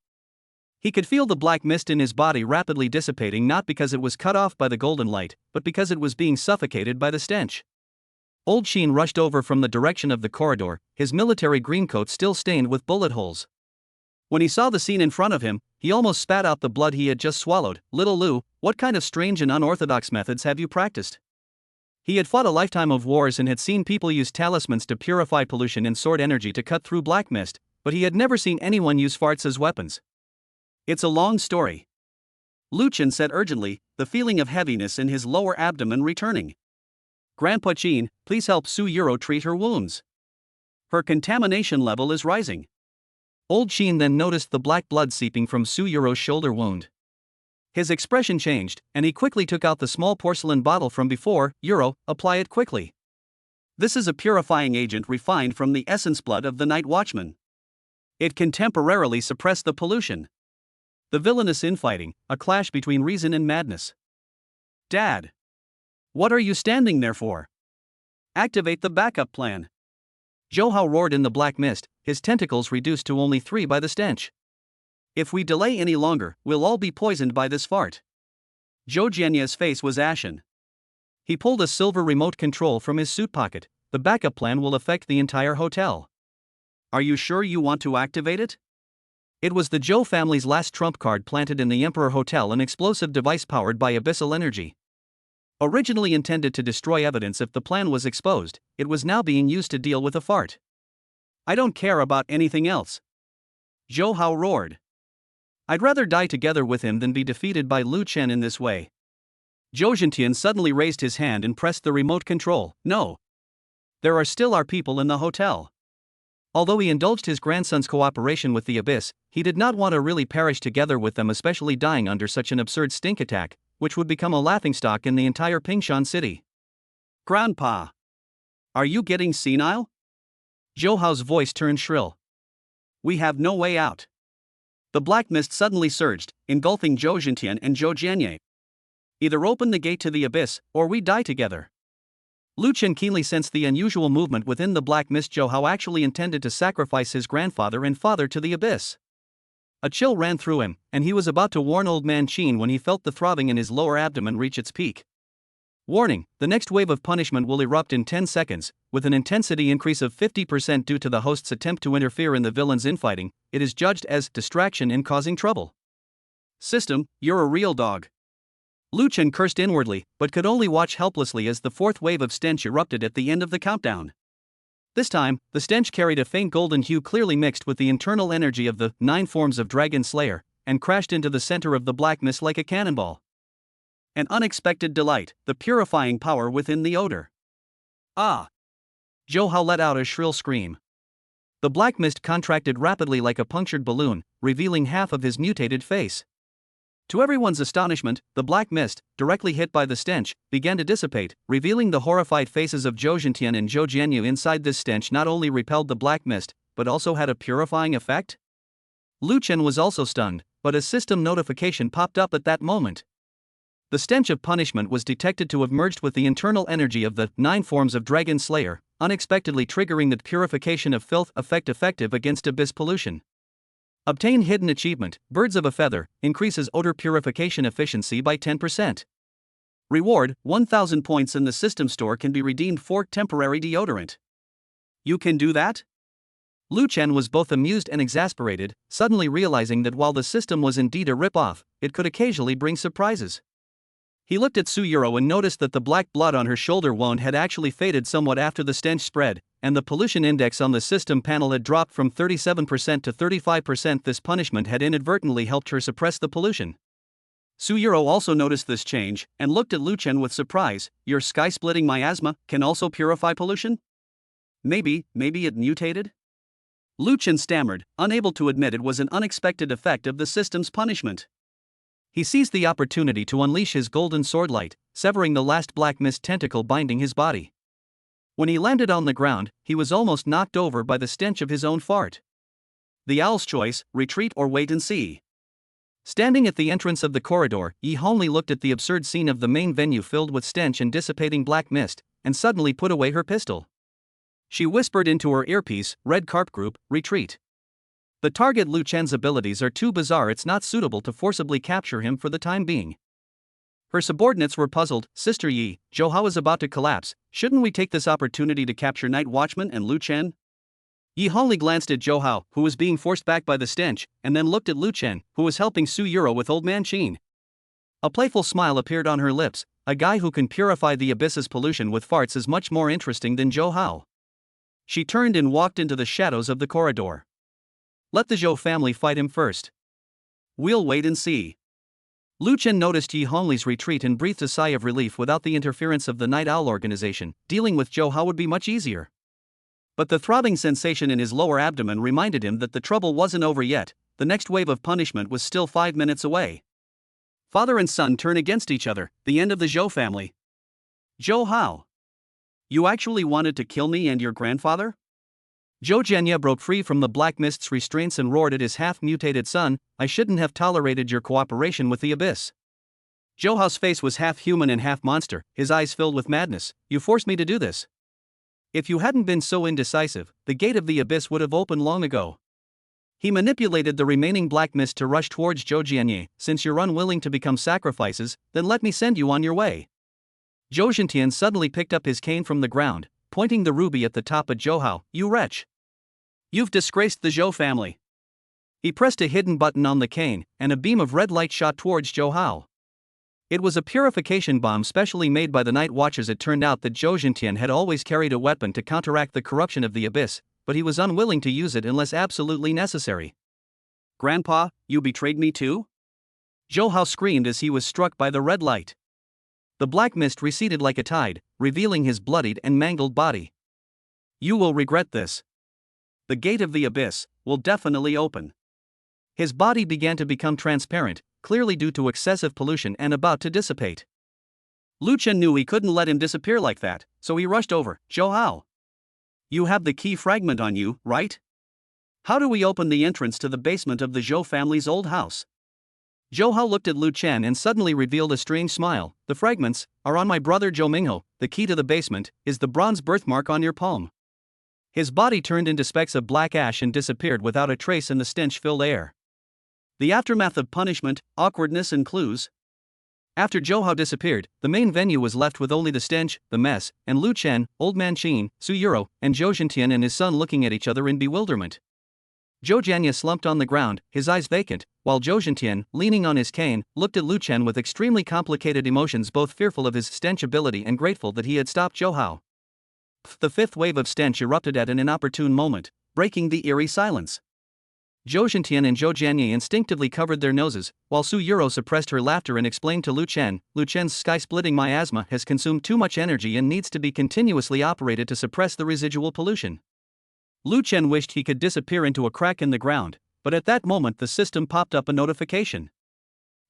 He could feel the black mist in his body rapidly dissipating, not because it was cut off by the golden light, but because it was being suffocated by the stench. Old Qin rushed over from the direction of the corridor, his military green coat still stained with bullet holes. When he saw the scene in front of him, he almost spat out the blood he had just swallowed. Little Lu, what kind of strange and unorthodox methods have you practiced? He had fought a lifetime of wars and had seen people use talismans to purify pollution and sword energy to cut through black mist, but he had never seen anyone use farts as weapons. It's a long story. Lu Chen said urgently, the feeling of heaviness in his lower abdomen returning. Grandpa Qin, please help Su Yuro treat her wounds. Her contamination level is rising. Old Qin then noticed the black blood seeping from Su Yuro's shoulder wound. His expression changed, and he quickly took out the small porcelain bottle from before. Yuro, apply it quickly. This is a purifying agent refined from the essence blood of the Night Watchman. It can temporarily suppress the pollution. The villainous infighting, a clash between reason and madness. Dad! What are you standing there for? Activate the backup plan. Zhou Hao roared in the black mist, his tentacles reduced to only 3 by the stench. If we delay any longer, we'll all be poisoned by this fart. Zhou Jianye's face was ashen. He pulled a silver remote control from his suit pocket. The backup plan will affect the entire hotel. Are you sure you want to activate it? It was the Zhou family's last trump card planted in the Emperor Hotel, an explosive device powered by abyssal energy. Originally intended to destroy evidence if the plan was exposed, it was now being used to deal with a fart. I don't care about anything else. Zhou Hao roared. I'd rather die together with him than be defeated by Lu Chen in this way. Zhou Zhentian suddenly raised his hand and pressed the remote control. No. There are still our people in the hotel. Although he indulged his grandson's cooperation with the abyss, he did not want to really perish together with them, especially dying under such an absurd stink attack, which would become a laughingstock in the entire Pingshan city. Grandpa! Are you getting senile? Zhou Hao's voice turned shrill. We have no way out. The black mist suddenly surged, engulfing Zhou Zhentian and Zhou Jianye. Either open the gate to the abyss, or we die together. Lu Chen keenly sensed the unusual movement within the black mist. Zhou Hao actually intended to sacrifice his grandfather and father to the abyss. A chill ran through him, and he was about to warn Old Man Qin when he felt the throbbing in his lower abdomen reach its peak. Warning, the next wave of punishment will erupt in 10 seconds, with an intensity increase of 50% due to the host's attempt to interfere in the villain's infighting. It is judged as distraction in causing trouble. System, you're a real dog. Lu Chen cursed inwardly, but could only watch helplessly as the fourth wave of stench erupted at the end of the countdown. This time, the stench carried a faint golden hue clearly mixed with the internal energy of the 9 forms of Dragon Slayer, and crashed into the center of the black mist like a cannonball. An unexpected delight, the purifying power within the odor. Ah! Zhou Hao let out a shrill scream. The black mist contracted rapidly like a punctured balloon, revealing half of his mutated face. To everyone's astonishment, the black mist, directly hit by the stench, began to dissipate, revealing the horrified faces of Zhou Zhentian and Zhou Jianyu. Inside this stench not only repelled the black mist, but also had a purifying effect? Lu Chen was also stunned, but a system notification popped up at that moment. The stench of punishment was detected to have merged with the internal energy of the 9 forms of Dragon Slayer, unexpectedly triggering the purification of filth effect effective against abyss pollution. Obtain hidden achievement, Birds of a Feather, increases odor purification efficiency by 10%. Reward, 1000 points in the system store can be redeemed for temporary deodorant. You can do that? Lu Chen was both amused and exasperated, suddenly realizing that while the system was indeed a rip-off, it could occasionally bring surprises. He looked at Su Yuro and noticed that the black blood on her shoulder wound had actually faded somewhat after the stench spread, and the pollution index on the system panel had dropped from 37% to 35%. This punishment had inadvertently helped her suppress the pollution. Su Yuro also noticed this change, and looked at Lu Chen with surprise. Your sky-splitting miasma can also purify pollution? Maybe it mutated? Lu Chen stammered, unable to admit it was an unexpected effect of the system's punishment. He seized the opportunity to unleash his golden swordlight, severing the last black mist tentacle binding his body. When he landed on the ground, he was almost knocked over by the stench of his own fart. The owl's choice, retreat or wait and see. Standing at the entrance of the corridor, Yi Hongli looked at the absurd scene of the main venue filled with stench and dissipating black mist, and suddenly put away her pistol. She whispered into her earpiece, Red Carp Group, retreat. The target Lu Chen's abilities are too bizarre, it's not suitable to forcibly capture him for the time being. Her subordinates were puzzled. Sister Yi, Zhou Hao is about to collapse, shouldn't we take this opportunity to capture Night Watchman and Lu Chen? Yi Hongli glanced at Zhou Hao, who was being forced back by the stench, and then looked at Lu Chen, who was helping Su Yuro with Old Man Qin. A playful smile appeared on her lips. A guy who can purify the abyss's pollution with farts is much more interesting than Zhou Hao. She turned and walked into the shadows of the corridor. Let the Zhou family fight him first. We'll wait and see. Lu Chen noticed Yi Hongli's retreat and breathed a sigh of relief. Without the interference of the Night Owl organization, dealing with Zhou Hao would be much easier. But the throbbing sensation in his lower abdomen reminded him that the trouble wasn't over yet. The next wave of punishment was still 5 minutes away. Father and son turn against each other, the end of the Zhou family. Zhou Hao. You actually wanted to kill me and your grandfather? Zhou Jianya broke free from the black mist's restraints and roared at his half-mutated son, I shouldn't have tolerated your cooperation with the abyss. Zhou Hao's face was half human and half monster, his eyes filled with madness. You forced me to do this. If you hadn't been so indecisive, the gate of the abyss would have opened long ago. He manipulated the remaining black mist to rush towards Zhou Jianye. Since you're unwilling to become sacrifices, then let me send you on your way. Zhou Zhentian suddenly picked up his cane from the ground, pointing the ruby at the top at Zhou Hao. You wretch! You've disgraced the Zhou family. He pressed a hidden button on the cane, and a beam of red light shot towards Zhou Hao. It was a purification bomb specially made by the Night Watchers. It turned out that Zhou Zhentian had always carried a weapon to counteract the corruption of the abyss, but he was unwilling to use it unless absolutely necessary. Grandpa, you betrayed me too? Zhou Hao screamed as he was struck by the red light. The black mist receded like a tide, revealing his bloodied and mangled body. You will regret this. The gate of the abyss will definitely open. His body began to become transparent, clearly due to excessive pollution and about to dissipate. Lu Chen knew he couldn't let him disappear like that, so he rushed over. Zhou Hao. You have the key fragment on you, right? How do we open the entrance to the basement of the Zhou family's old house? Zhou Hao looked at Lu Chen and suddenly revealed a strange smile. The fragments are on my brother Zhou Mingho. The key to the basement is the bronze birthmark on your palm. His body turned into specks of black ash and disappeared without a trace in the stench-filled air. The aftermath of punishment, awkwardness and clues. After Zhou Hao disappeared, the main venue was left with only the stench, the mess, and Lu Chen, Old Man Qin, Su Yuro, and Zhou Zhentian and his son looking at each other in bewilderment. Zhou Jianya slumped on the ground, his eyes vacant. while Zhou Zhentian, leaning on his cane, looked at Lu Chen with extremely complicated emotions, both fearful of his stench ability and grateful that he had stopped Zhou Hao. The fifth wave of stench erupted at an inopportune moment, breaking the eerie silence. Zhou Zhentian and Zhou Jianye instinctively covered their noses, while Su Yuro suppressed her laughter and explained to Lu Chen's sky-splitting miasma has consumed too much energy and needs to be continuously operated to suppress the residual pollution. Lu Chen wished he could disappear into a crack in the ground, but at that moment the system popped up a notification.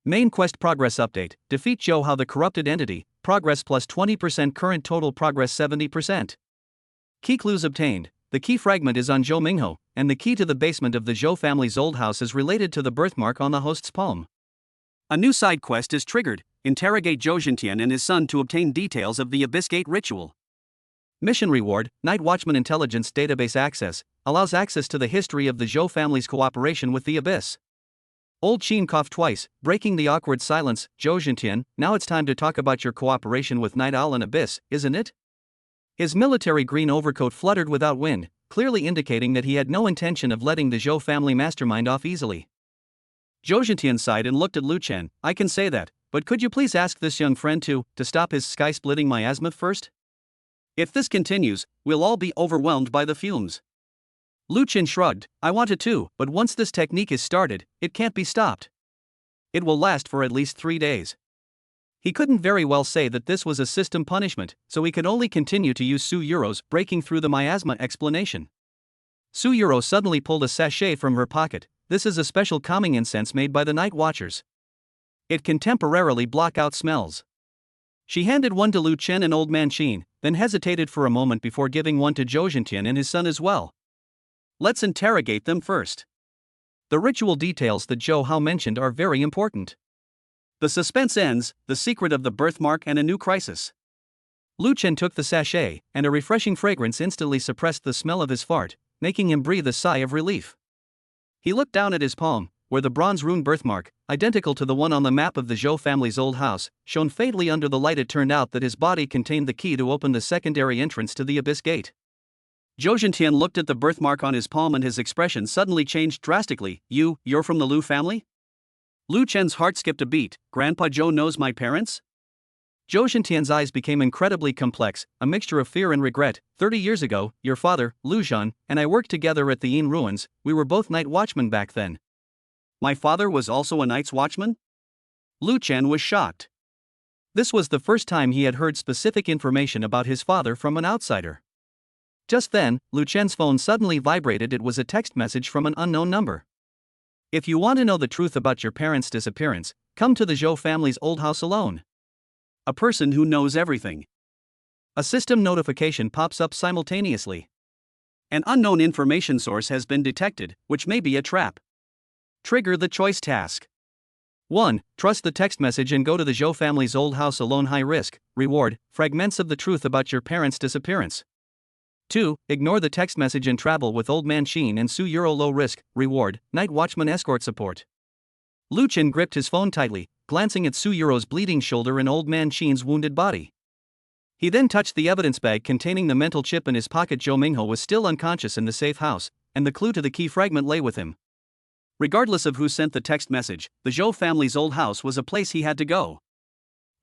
Main quest progress update, defeat Zhou Hao the corrupted entity, progress plus 20%, current total progress 70%. Key clues obtained. The key fragment is on Zhou Mingho, and the key to the basement of the Zhou family's old house is related to the birthmark on the host's palm. A new side quest is triggered, interrogate Zhou Zhentian and his son to obtain details of the Abyss Gate ritual. Mission reward, Night Watchman Intelligence Database access, allows access to the history of the Zhou family's cooperation with the Abyss. Old Qin coughed twice, breaking the awkward silence. Zhou Zhentian, now it's time to talk about your cooperation with Night Owl and Abyss, isn't it? His military green overcoat fluttered without wind, clearly indicating that he had no intention of letting the Zhou family mastermind off easily. Zhou Zhentian sighed and looked at Lu Chen. I can say that, but could you please ask this young friend to stop his sky-splitting miasma first? If this continues, we'll all be overwhelmed by the fumes. Lu Chen shrugged. I wanted to, but once this technique is started, it can't be stopped. It will last for at least 3 days. He couldn't very well say that this was a system punishment, so he could only continue to use Su Yuro's breaking through the miasma explanation. Su Yuro suddenly pulled a sachet from her pocket. This is a special calming incense made by the Night Watchers. It can temporarily block out smells. She handed one to Lu Chen and Old Man Qin, then hesitated for a moment before giving one to Zhou Zhentian and his son as well. Let's interrogate them first. The ritual details that Zhou Hao mentioned are very important. The suspense ends, the secret of the birthmark and a new crisis. Lu Chen took the sachet, and a refreshing fragrance instantly suppressed the smell of his fart, making him breathe a sigh of relief. He looked down at his palm, where the bronze rune birthmark, identical to the one on the map of the Zhou family's old house, shone faintly under the light. It turned out that his body contained the key to open the secondary entrance to the Abyss Gate. Zhou Zhentian looked at the birthmark on his palm and his expression suddenly changed drastically. You're from the Lu family? Lu Chen's heart skipped a beat. Grandpa Zhou knows my parents? Zhou Zhentian's eyes became incredibly complex, a mixture of fear and regret. 30 years ago, your father, Lu Zhan, and I worked together at the Yin ruins. We were both night watchmen back then. My father was also a night's watchman? Lu Chen was shocked. This was the first time he had heard specific information about his father from an outsider. Just then, Lu Chen's phone suddenly vibrated. It was a text message from an unknown number. If you want to know the truth about your parents' disappearance, come to the Zhou family's old house alone. A person who knows everything. A system notification pops up simultaneously. An unknown information source has been detected, which may be a trap. Trigger the choice task. 1. Trust the text message and go to the Zhou family's old house alone. High risk, reward, fragments of the truth about your parents' disappearance. 2. Ignore the text message and travel with Old Man Qin and Su Yuro. Low risk, reward, Night Watchman escort support. Lu Chen gripped his phone tightly, glancing at Su Yuro's bleeding shoulder and Old Man Qin's wounded body. He then touched the evidence bag containing the mental chip in his pocket. Zhou Mingho was still unconscious in the safe house, and the clue to the key fragment lay with him. Regardless of who sent the text message, the Zhou family's old house was a place he had to go.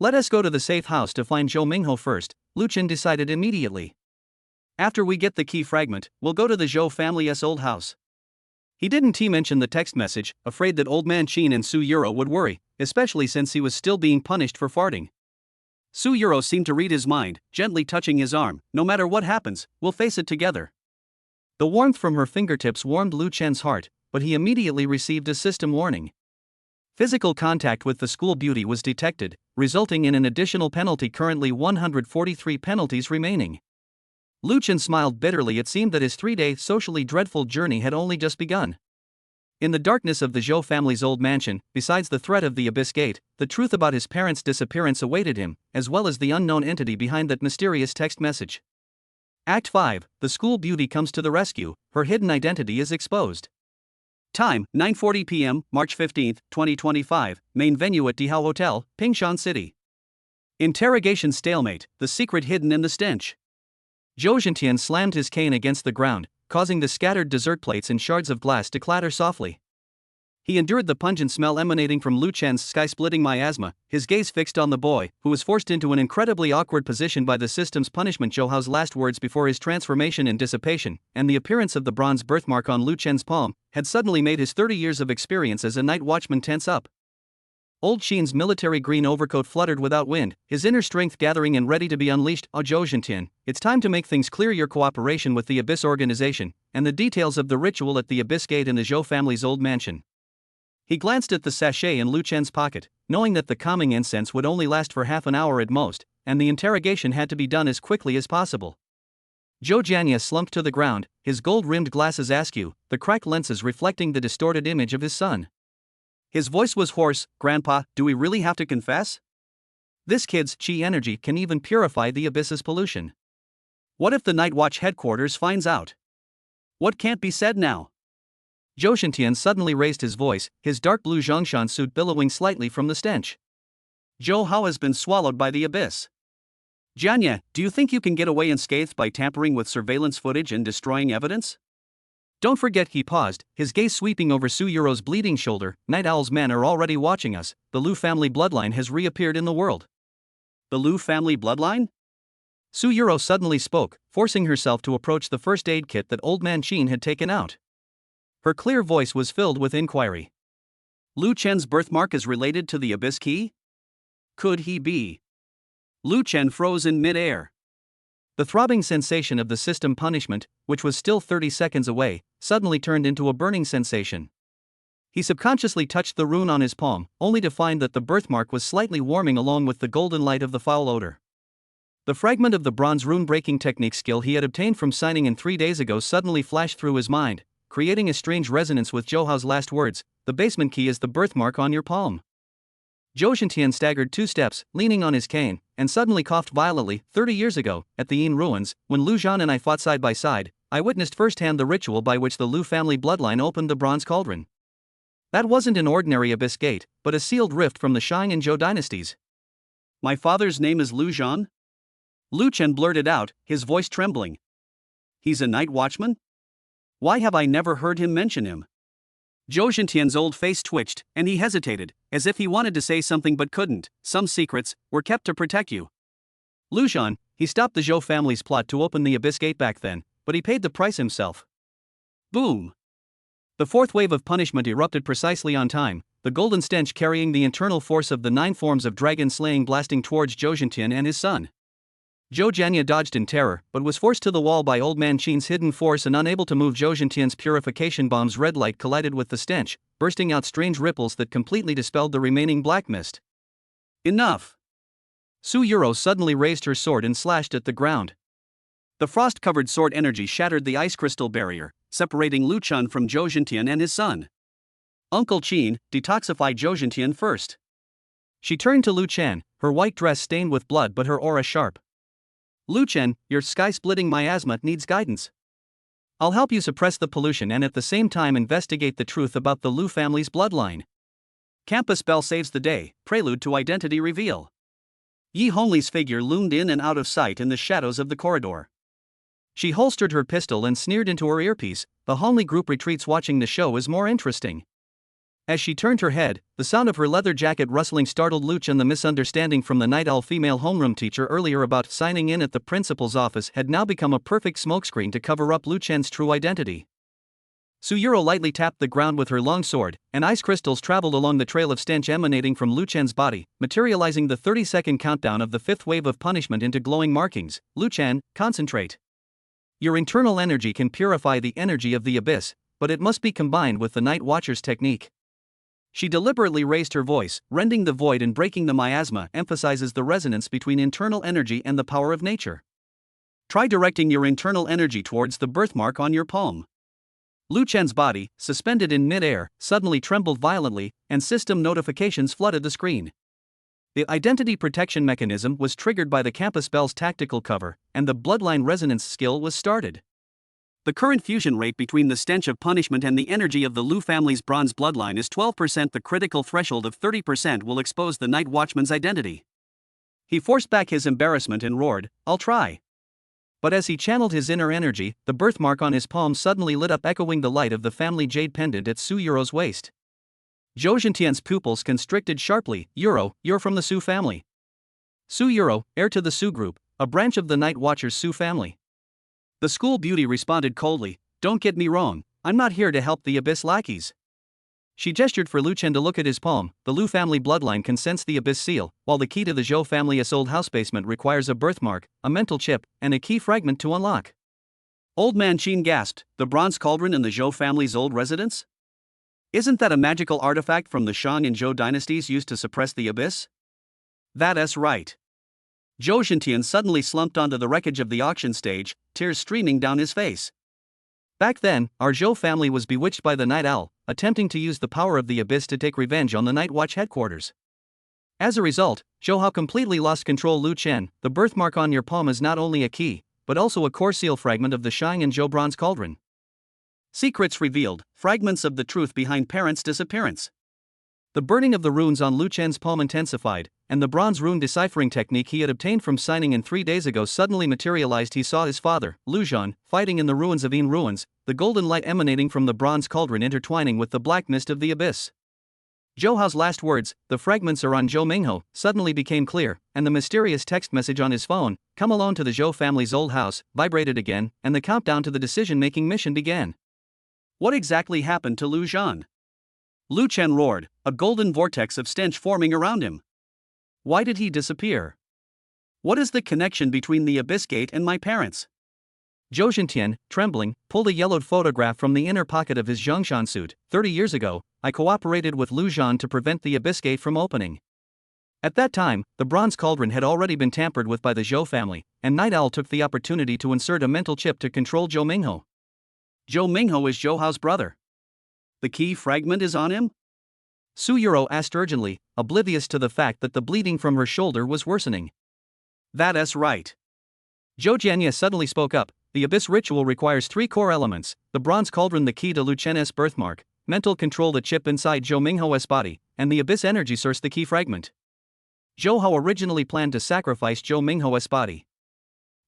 Let us go to the safe house to find Zhou Mingho first, Lu Chen decided immediately. After we get the key fragment, we'll go to the Zhou family's old house. He didn't mention the text message, afraid that Old Man Qin and Su Yuro would worry, especially since he was still being punished for farting. Su Yuro seemed to read his mind, gently touching his arm. No matter what happens, we'll face it together. The warmth from her fingertips warmed Lu Chen's heart, but he immediately received a system warning. Physical contact with the school beauty was detected, resulting in an additional penalty. Currently 143 penalties remaining. Lu Chen smiled bitterly. It seemed that his 3-day socially dreadful journey had only just begun. In the darkness of the Zhou family's old mansion, besides the threat of the Abyss Gate, the truth about his parents' disappearance awaited him, as well as the unknown entity behind that mysterious text message. Act 5, the school beauty comes to the rescue. Her hidden identity is exposed. Time, 9:40 p.m., March 15, 2025, main venue at Dihao Hotel, Pingshan City. Interrogation stalemate, the secret hidden in the stench. Zhou Zhentian slammed his cane against the ground, causing the scattered dessert plates and shards of glass to clatter softly. He endured the pungent smell emanating from Lu Chen's sky-splitting miasma, his gaze fixed on the boy, who was forced into an incredibly awkward position by the system's punishment. Zhou Hao's last words before his transformation and dissipation, and the appearance of the bronze birthmark on Lu Chen's palm, had suddenly made his 30 years of experience as a night watchman tense up. Old Qin's military green overcoat fluttered without wind, his inner strength gathering and ready to be unleashed. Zhou Zhentian, it's time to make things clear. Your cooperation with the Abyss organization, and the details of the ritual at the Abyss Gate in the Zhou family's old mansion. He glanced at the sachet in Lu Chen's pocket, knowing that the calming incense would only last for half an hour at most, and the interrogation had to be done as quickly as possible. Zhou Jianya slumped to the ground, his gold-rimmed glasses askew, the cracked lenses reflecting the distorted image of his son. His voice was hoarse. "Grandpa, do we really have to confess? This kid's chi energy can even purify the abyss's pollution. What if the Night Watch headquarters finds out? What can't be said now?" Zhou Zhentian suddenly raised his voice, his dark blue Zhongshan suit billowing slightly from the stench. "Zhou Hao has been swallowed by the abyss. Jianya, do you think you can get away unscathed by tampering with surveillance footage and destroying evidence? Don't forget," he paused, his gaze sweeping over Su Yuro's bleeding shoulder. "Night Owl's men are already watching us. The Lu family bloodline has reappeared in the world." "The Lu family bloodline?" Su Yuro suddenly spoke, forcing herself to approach the first aid kit that Old Man Qin had taken out. Her clear voice was filled with inquiry. "Lu Chen's birthmark is related to the Abyss Key? Could he be?" Lu Chen froze in mid-air. The throbbing sensation of the system punishment, which was still 30 seconds away, suddenly turned into a burning sensation. He subconsciously touched the rune on his palm, only to find that the birthmark was slightly warming along with the golden light of the foul odor. The fragment of the bronze rune-breaking technique skill he had obtained from signing in 3 days ago suddenly flashed through his mind, creating a strange resonance with Zhou Hao's last words: "The basement key is the birthmark on your palm." Zhou Zhentian staggered 2 steps, leaning on his cane, and suddenly coughed violently. 30 years ago, at the Yin ruins, when Lu Zhan and I fought side by side, I witnessed firsthand the ritual by which the Lu family bloodline opened the bronze cauldron. That wasn't an ordinary abyss gate, but a sealed rift from the Shang and Zhou dynasties. "My father's name is Lu Zhan?" Lu Chen blurted out, his voice trembling. "He's a night watchman? Why have I never heard him mention him?" Zhou Zhentian's old face twitched, and he hesitated, as if he wanted to say something but couldn't. "Some secrets were kept to protect you. Lu Zhan, he stopped the Zhou family's plot to open the Abyss Gate back then, but he paid the price himself." Boom! The fourth wave of punishment erupted precisely on time, the golden stench carrying the internal force of the 9 forms of dragon slaying blasting towards Zhou Zhentian and his son. Zhou Jianya dodged in terror, but was forced to the wall by Old Man Qin's hidden force and unable to move. Zhou Zhentian's purification bomb's red light collided with the stench, bursting out strange ripples that completely dispelled the remaining black mist. "Enough!" Su Yuro suddenly raised her sword and slashed at the ground. The frost-covered sword energy shattered the ice crystal barrier, separating Lu Chen from Zhou Zhentian and his son. "Uncle Qin, detoxify Zhou Zhentian first." She turned to Lu Chen, her white dress stained with blood but her aura sharp. "Lu Chen, your sky-splitting miasma needs guidance. I'll help you suppress the pollution and at the same time investigate the truth about the Lu family's bloodline." Campus bell saves the day, prelude to identity reveal. Yi Honglei's figure loomed in and out of sight in the shadows of the corridor. She holstered her pistol and sneered into her earpiece. "The Honglei group retreats. Watching the show is more interesting." As she turned her head, the sound of her leather jacket rustling startled Lu Chen. The misunderstanding from the Night Owl female homeroom teacher earlier about signing in at the principal's office had now become a perfect smokescreen to cover up Lu Chen's true identity. Su Yuro lightly tapped the ground with her long sword, and ice crystals traveled along the trail of stench emanating from Lu Chen's body, materializing the 30-second countdown of the 5th wave of punishment into glowing markings. "Lu Chen, concentrate. Your internal energy can purify the energy of the abyss, but it must be combined with the Night Watcher's technique." She deliberately raised her voice, rending the void and breaking the miasma emphasizes the resonance between internal energy and the power of nature. "Try directing your internal energy towards the birthmark on your palm." Lu Chen's body, suspended in mid-air, suddenly trembled violently, and system notifications flooded the screen. The identity protection mechanism was triggered by the campus bell's tactical cover, and the bloodline resonance skill was started. The current fusion rate between the stench of punishment and the energy of the Lu family's bronze bloodline is 12%. The critical threshold of 30% will expose the Night Watchman's identity. He forced back his embarrassment and roared, "I'll try." But as he channeled his inner energy, the birthmark on his palm suddenly lit up, echoing the light of the family jade pendant at Su Yuro's waist. Zhou Zhentian's pupils constricted sharply. You're from the Su family. Su Euro, heir to the Su group, a branch of the Night Watcher's Su family. The school beauty responded coldly, don't get me wrong, I'm not here to help the Abyss lackeys. She gestured for Lu Chen to look at his palm. The Lu family bloodline can sense the Abyss seal, while the key to the Zhou family's old house basement requires a birthmark, a mental chip, and a key fragment to unlock. Old man Qin gasped, the bronze cauldron in the Zhou family's old residence? Isn't that a magical artifact from the Shang and Zhou dynasties used to suppress the Abyss? That's right. Zhou Zhentian suddenly slumped onto the wreckage of the auction stage, tears streaming down his face. Back then, our Zhou family was bewitched by the Night Owl, attempting to use the power of the Abyss to take revenge on the Night Watch headquarters. As a result, Zhou Hao completely lost control. Lu Chen, the birthmark on your palm is not only a key, but also a core seal fragment of the Shang and Zhou bronze cauldron. Secrets revealed, fragments of the truth behind parents' disappearance. The burning of the runes on Lu Chen's palm intensified, and the bronze rune deciphering technique he had obtained from signing in 3 days ago suddenly materialized. He saw his father, Lu Zhan, fighting in the ruins of Yin ruins, the golden light emanating from the bronze cauldron intertwining with the black mist of the Abyss. Zhou Hao's last words, the fragments are on Zhou Mingho, suddenly became clear, and the mysterious text message on his phone, come alone to the Zhou family's old house, vibrated again, and the countdown to the decision-making mission began. What exactly happened to Lu Zhan? Lu Chen roared, a golden vortex of stench forming around him. Why did he disappear? What is the connection between the Abyss Gate and my parents? Zhou Zhentian, trembling, pulled a yellowed photograph from the inner pocket of his Zhongshan suit. 30 years ago, I cooperated with Lu Zhan to prevent the Abyss Gate from opening. At that time, the bronze cauldron had already been tampered with by the Zhou family, and Night Owl took the opportunity to insert a mental chip to control Zhou Mingho. Zhou Mingho is Zhou Hao's brother. The key fragment is on him? Su Euro asked urgently, oblivious to the fact that the bleeding from her shoulder was worsening. That's right. Zhou Jianye suddenly spoke up, the Abyss ritual requires 3 core elements, the bronze cauldron the key to Lu Chen's birthmark, mental control the chip inside Zhou Mingho's body, and the Abyss energy source the key fragment. Zhou Hao originally planned to sacrifice Zhou Mingho's body.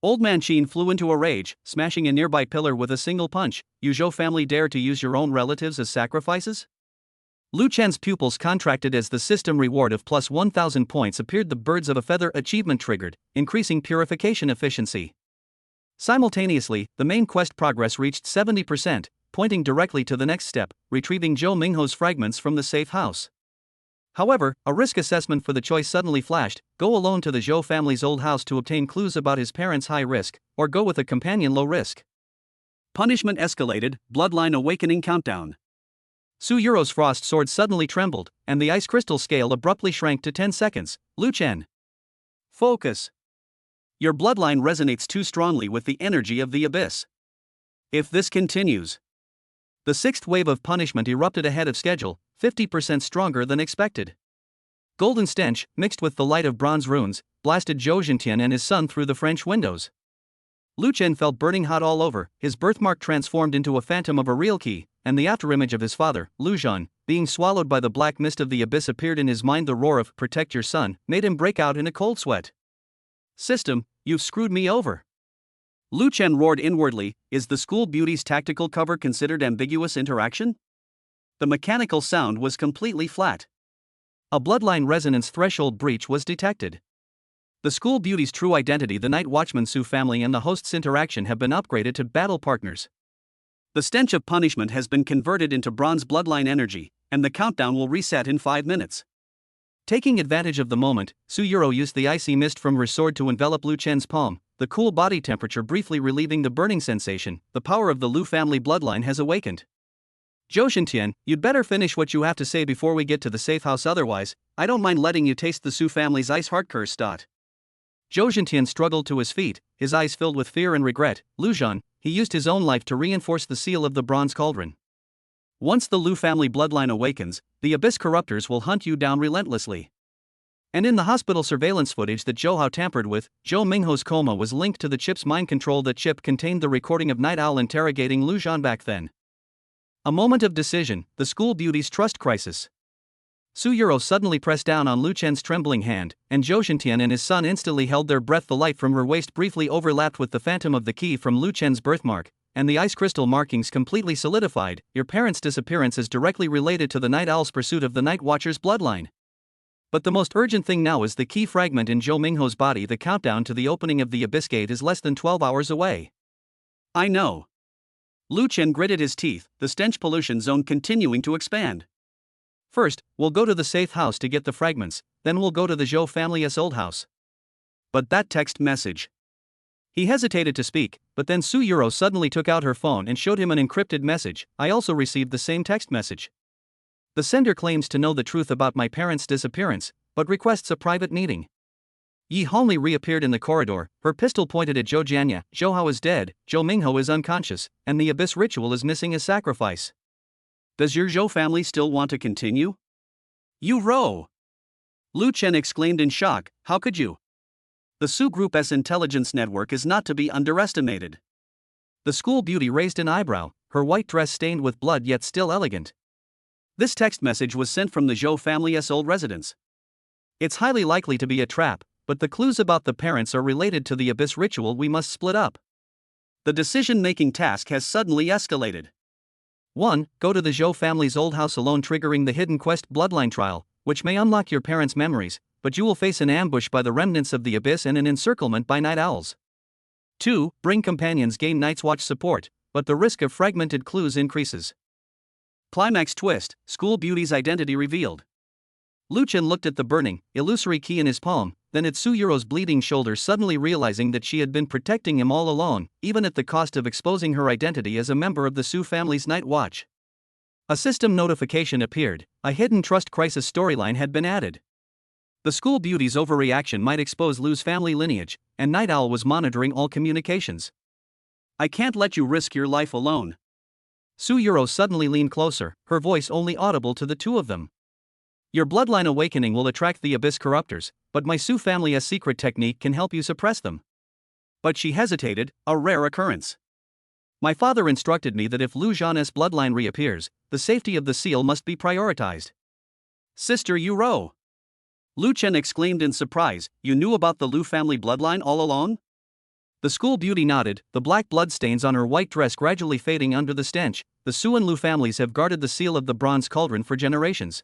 Old man Qin flew into a rage, smashing a nearby pillar with a single punch. You Zhou family dare to use your own relatives as sacrifices? Lu Chen's pupils contracted as the system reward of plus 1,000 points appeared. The birds of a feather achievement triggered, increasing purification efficiency. Simultaneously, the main quest progress reached 70%, pointing directly to the next step, retrieving Zhou Mingho's fragments from the safe house. However, a risk assessment for the choice suddenly flashed, go alone to the Zhou family's old house to obtain clues about his parents' high risk, or go with a companion low risk. Punishment escalated, bloodline awakening countdown. Su Euro's frost sword suddenly trembled, and the ice crystal scale abruptly shrank to 10 seconds. Lu Chen. Focus. Your bloodline resonates too strongly with the energy of the Abyss. If this continues, the 6th wave of punishment erupted ahead of schedule, 50% stronger than expected. Golden stench, mixed with the light of bronze runes, blasted Zhou Zhentian and his son through the French windows. Lu Chen felt burning hot all over, his birthmark transformed into a phantom of a real key, and the afterimage of his father, Lu Zhan, being swallowed by the black mist of the Abyss appeared in his mind. The roar of, protect your son, made him break out in a cold sweat. System, you've screwed me over. Lu Chen roared inwardly, is the school beauty's tactical cover considered ambiguous interaction? The mechanical sound was completely flat. A bloodline resonance threshold breach was detected. The school beauty's true identity, the Night Watchman Su family and the host's interaction have been upgraded to battle partners. The stench of punishment has been converted into bronze bloodline energy, and the countdown will reset in 5 minutes. Taking advantage of the moment, Su Euro used the icy mist from her sword to envelop Lu Chen's palm, the cool body temperature briefly relieving the burning sensation. The power of the Lu family bloodline has awakened. Zhou Zhentian, you'd better finish what you have to say before we get to the safe house, otherwise, I don't mind letting you taste the Su family's ice heart curse. Zhou Zhentian struggled to his feet, his eyes filled with fear and regret. Lu Zhan, he used his own life to reinforce the seal of the bronze cauldron. Once the Lu family bloodline awakens, the Abyss corruptors will hunt you down relentlessly. And in the hospital surveillance footage that Zhou Hao tampered with, Zhou Mingho's coma was linked to the chip's mind control. That chip contained the recording of Night Owl interrogating Lu Zhan back then. A moment of decision, the school beauty's trust crisis. Su Euro suddenly pressed down on Lu Chen's trembling hand, and Zhou Zhentian and his son instantly held their breath. The light from her waist briefly overlapped with the phantom of the key from Lu Chen's birthmark, and the ice crystal markings completely solidified. Your parents' disappearance is directly related to the Night Owl's pursuit of the Night Watcher's bloodline. But the most urgent thing now is the key fragment in Zhou Mingho's body. The countdown to the opening of the Abyss Gate is less than 12 hours away. I know. Lu Chen gritted his teeth, the stench pollution zone continuing to expand. First, we'll go to the safe house to get the fragments, then we'll go to the Zhou family's old house. But that text message. He hesitated to speak, but then Su Yuro suddenly took out her phone and showed him an encrypted message. I also received the same text message. The sender claims to know the truth about my parents' disappearance, but requests a private meeting. Yi Hongli reappeared in the corridor, her pistol pointed at Zhou Jianya. Zhou Hao is dead, Zhou Mingho is unconscious, and the Abyss ritual is missing a sacrifice. Does your Zhou family still want to continue? You row! Lu Chen exclaimed in shock, how could you? The Su Group's intelligence network is not to be underestimated. The school beauty raised an eyebrow, her white dress stained with blood yet still elegant. This text message was sent from the Zhou family's old residence. It's highly likely to be a trap, but the clues about the parents are related to the Abyss ritual. We must split up. The decision-making task has suddenly escalated. 1. Go to the Zhou family's old house alone, triggering the Hidden Quest bloodline trial, which may unlock your parents' memories, but you will face an ambush by the remnants of the Abyss and an encirclement by Night Owls. 2. Bring companions, gain Night's Watch support, but the risk of fragmented clues increases. Climax twist, School Beauty's identity revealed. Lu Chen looked at the burning, illusory key in his palm, then at Su Yuro's bleeding shoulder, suddenly realizing that she had been protecting him all along, even at the cost of exposing her identity as a member of the Su family's Night Watch. A system notification appeared, a hidden trust crisis storyline had been added. The School Beauty's overreaction might expose Lu's family lineage, and Night Owl was monitoring all communications. I can't let you risk your life alone. Su Yuro suddenly leaned closer, her voice only audible to the two of them. Your bloodline awakening will attract the Abyss corruptors, but my Su family's secret technique can help you suppress them. But she hesitated, a rare occurrence. My father instructed me that if Lu Zhan's bloodline reappears, the safety of the seal must be prioritized. Sister Yuro! Lu Chen exclaimed in surprise, you knew about the Lu family bloodline all along? The school beauty nodded, the black bloodstains on her white dress gradually fading under the stench. The Su and Lu families have guarded the seal of the bronze cauldron for generations.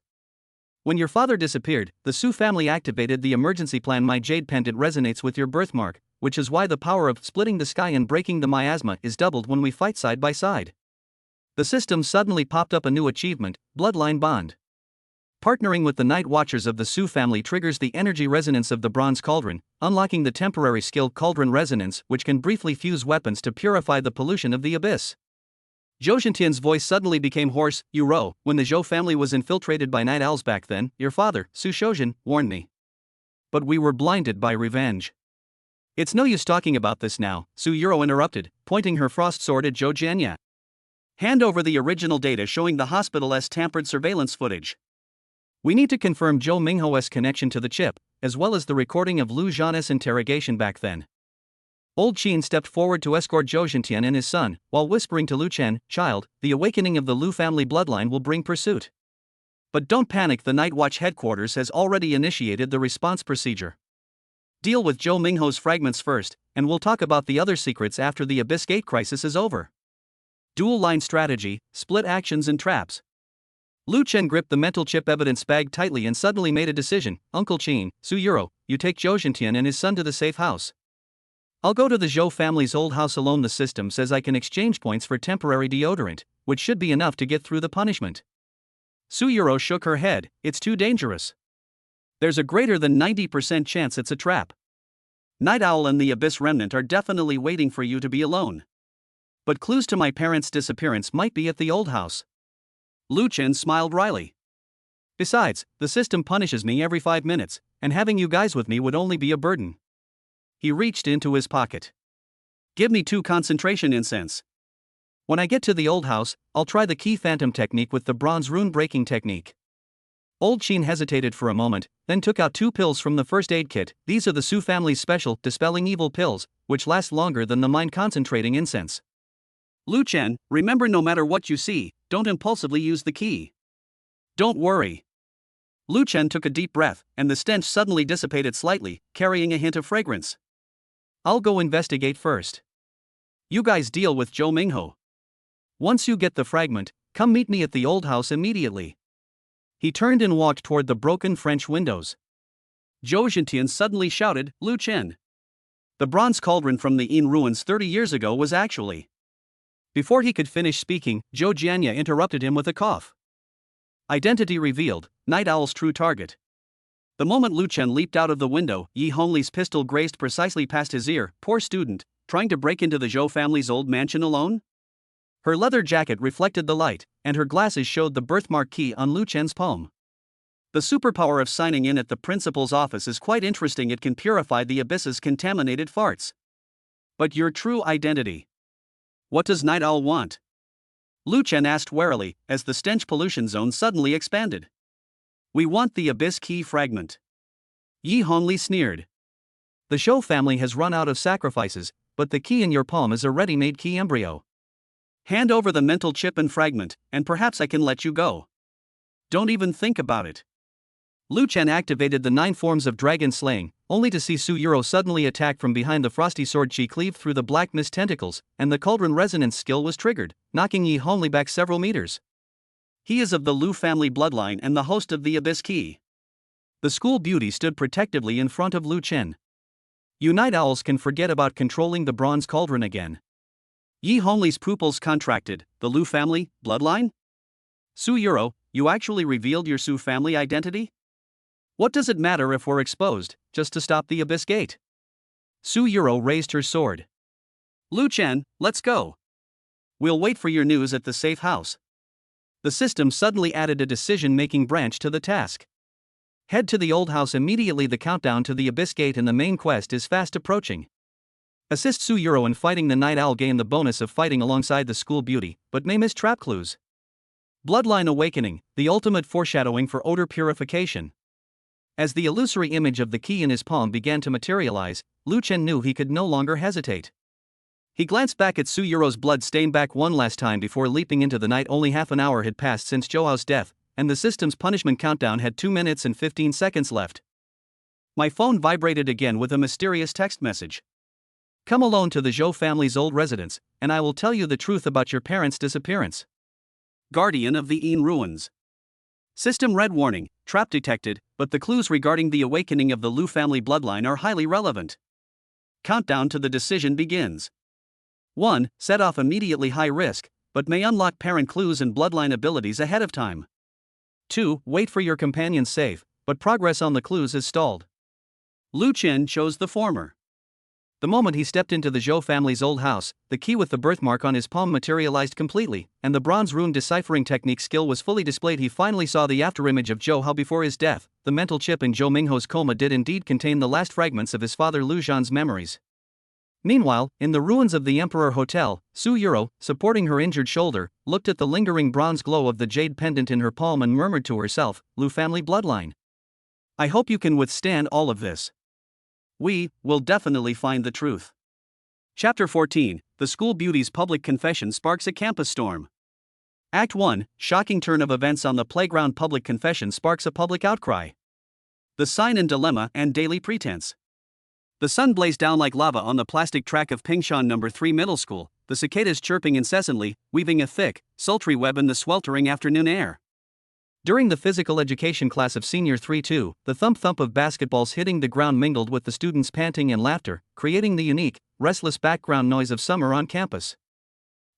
When your father disappeared, the Su family activated the emergency plan. My jade pendant resonates with your birthmark, which is why the power of splitting the sky and breaking the miasma is doubled when we fight side by side. The system suddenly popped up a new achievement, Bloodline Bond. Partnering with the Night Watchers of the Su family triggers the energy resonance of the Bronze Cauldron, unlocking the temporary skill Cauldron Resonance, which can briefly fuse weapons to purify the pollution of the Abyss. Zhou Xintian's voice suddenly became hoarse. Yuro, when the Zhou family was infiltrated by Night Owls back then, your father, Su Shoujin, warned me. But we were blinded by revenge. It's no use talking about this now, Su Yuro interrupted, pointing her frost sword at Zhou Jianya. Hand over the original data showing the hospital's tampered surveillance footage. We need to confirm Zhou Mingho's connection to the chip, as well as the recording of Lu Zhan's interrogation back then. Old Qin stepped forward to escort Zhou Xintian and his son, while whispering to Lu Chen, child, the awakening of the Lu family bloodline will bring pursuit. But don't panic, the Night Watch headquarters has already initiated the response procedure. Deal with Zhou Mingho's fragments first, and we'll talk about the other secrets after the Abyss Gate crisis is over. Dual line strategy, split actions and traps. Lu Chen gripped the mental chip evidence bag tightly and suddenly made a decision. Uncle Qin, Su Yuro, you take Zhou Xintian and his son to the safe house. I'll go to the Zhou family's old house alone. The system says I can exchange points for temporary deodorant, which should be enough to get through the punishment. Su Yuro shook her head, it's too dangerous. There's a greater than 90% chance it's a trap. Night Owl and the Abyss Remnant are definitely waiting for you to be alone. But clues to my parents' disappearance might be at the old house. Lu Chen smiled wryly. Besides, the system punishes me every 5 minutes, and having you guys with me would only be a burden. He reached into his pocket. Give me 2 concentration incense. When I get to the old house, I'll try the key phantom technique with the bronze rune breaking technique. Old Qin hesitated for a moment, then took out 2 pills from the first aid kit. These are the Su family's special dispelling evil pills, which last longer than the mind concentrating incense. Lu Chen, remember, no matter what you see, don't impulsively use the key. Don't worry. Lu Chen took a deep breath, and the stench suddenly dissipated slightly, carrying a hint of fragrance. I'll go investigate first. You guys deal with Zhou Mingho. Once you get the fragment, come meet me at the old house immediately. He turned and walked toward the broken French windows. Zhou Zhintian suddenly shouted, Lu Chen. The bronze cauldron from the Yin ruins 30 years ago was actually. Before he could finish speaking, Zhou Jianya interrupted him with a cough. Identity revealed, Night Owl's true target. The moment Lu Chen leaped out of the window, Yi Hongli's pistol grazed precisely past his ear. Poor student, trying to break into the Zhou family's old mansion alone? Her leather jacket reflected the light, and her glasses showed the birthmark key on Lu Chen's palm. The superpower of signing in at the principal's office is quite interesting. It can purify the abyss's contaminated farts. But your true identity? What does Night Owl want? Lu Chen asked warily, as the stench pollution zone suddenly expanded. We want the abyss key fragment. Yi Hongli sneered. The Zhou family has run out of sacrifices, but the key in your palm is a ready-made key embryo. Hand over the mental chip and fragment, and perhaps I can let you go. Don't even think about it. Lu Chen activated the 9 forms of dragon slaying, only to see Su Yuro suddenly attack from behind. The frosty sword chi cleaved through the black mist tentacles, and the cauldron resonance skill was triggered, knocking Yi Hongli back several meters. He is of the Lu family bloodline and the host of the Abyss Key. The school beauty stood protectively in front of Lu Chen. You Night Owls can forget about controlling the bronze cauldron again. Yi Hongli's pupils contracted. The Lu family bloodline? Su Yuro, you actually revealed your Su family identity? What does it matter if we're exposed, just to stop the Abyss Gate? Su Yuro raised her sword. Lu Chen, let's go. We'll wait for your news at the safe house. The system suddenly added a decision-making branch to the task. Head to the old house immediately. The countdown to the Abyss Gate and the main quest is fast approaching. Assist Su Yuro in fighting the Night Owl. Gain the bonus of fighting alongside the school beauty, but may miss trap clues. Bloodline Awakening, the ultimate foreshadowing for odor purification. As the illusory image of the key in his palm began to materialize, Lu Chen knew he could no longer hesitate. He glanced back at Su Yuro's blood stain back one last time before leaping into the night. Only half an hour had passed since Zhouhao's death, and the system's punishment countdown had 2 minutes and 15 seconds left. My phone vibrated again with a mysterious text message. Come alone to the Zhou family's old residence, and I will tell you the truth about your parents' disappearance. Guardian of the Yin ruins. System red warning, trap detected, but the clues regarding the awakening of the Lu family bloodline are highly relevant. Countdown to the decision begins. 1. Set off immediately. High risk, but may unlock parent clues and bloodline abilities ahead of time. 2. Wait for your companion's safe, but progress on the clues is stalled. Lu Chen chose the former. The moment he stepped into the Zhou family's old house, the key with the birthmark on his palm materialized completely, and the bronze rune deciphering technique skill was fully displayed. He finally saw the afterimage of Zhou Hao before his death. The mental chip in Zhou Mingho's coma did indeed contain the last fragments of his father Lu Zhan's memories. Meanwhile, in the ruins of the Emperor Hotel, Su Yuro, supporting her injured shoulder, looked at the lingering bronze glow of the jade pendant in her palm and murmured to herself, Lu family bloodline. I hope you can withstand all of this. We will definitely find the truth. Chapter 14, The School Beauty's Public Confession Sparks a Campus Storm. Act 1, Shocking turn of events on the playground. Public confession sparks a public outcry. The sign-in dilemma and daily pretense. The sun blazed down like lava on the plastic track of Pingshan No. 3 Middle School, the cicadas chirping incessantly, weaving a thick, sultry web in the sweltering afternoon air. During the physical education class of Senior 3-2, the thump-thump of basketballs hitting the ground mingled with the students' panting and laughter, creating the unique, restless background noise of summer on campus.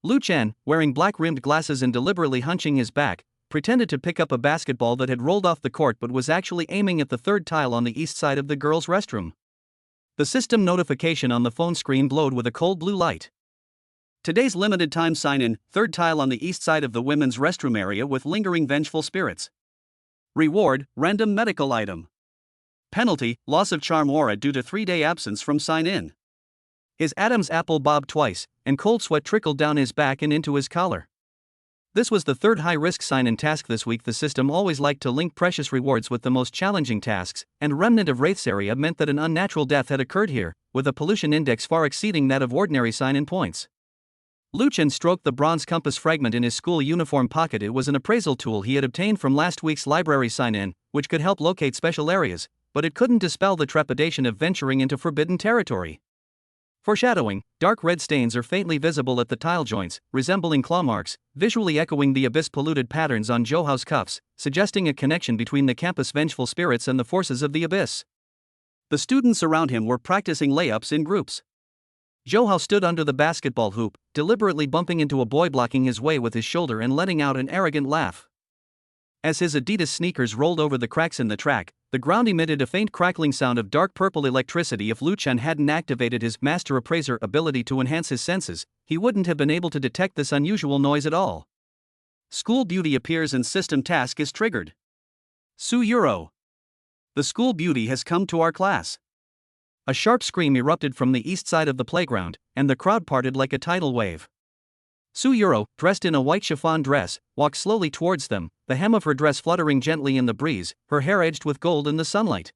Lu Chen, wearing black-rimmed glasses and deliberately hunching his back, pretended to pick up a basketball that had rolled off the court but was actually aiming at the third tile on the east side of the girls' restroom. The system notification on the phone screen glowed with a cold blue light. Today's limited time sign-in, third tile on the east side of the women's restroom area with lingering vengeful spirits. Reward, random medical item. Penalty, loss of charm aura due to 3-day absence from sign-in. His Adam's apple bobbed twice, and cold sweat trickled down his back and into his collar. This was the third high-risk sign-in task this week. The system always liked to link precious rewards with the most challenging tasks, and remnant of Wraith's area meant that an unnatural death had occurred here, with a pollution index far exceeding that of ordinary sign-in points. Lu Chen stroked the bronze compass fragment in his school uniform pocket. It was an appraisal tool he had obtained from last week's library sign-in, which could help locate special areas, but it couldn't dispel the trepidation of venturing into forbidden territory. Foreshadowing, dark red stains are faintly visible at the tile joints, resembling claw marks, visually echoing the abyss-polluted patterns on Johao's cuffs, suggesting a connection between the campus' vengeful spirits and the forces of the abyss. The students around him were practicing layups in groups. Johao stood under the basketball hoop, deliberately bumping into a boy blocking his way with his shoulder and letting out an arrogant laugh. As his Adidas sneakers rolled over the cracks in the track, the ground emitted a faint crackling sound of dark purple electricity. If Lu Chen hadn't activated his Master Appraiser ability to enhance his senses, he wouldn't have been able to detect this unusual noise at all. School beauty appears and system task is triggered. Su Euro. The school beauty has come to our class. A sharp scream erupted from the east side of the playground, and the crowd parted like a tidal wave. Su Euro, dressed in a white chiffon dress, walked slowly towards them, the hem of her dress fluttering gently in the breeze, her hair edged with gold in the sunlight.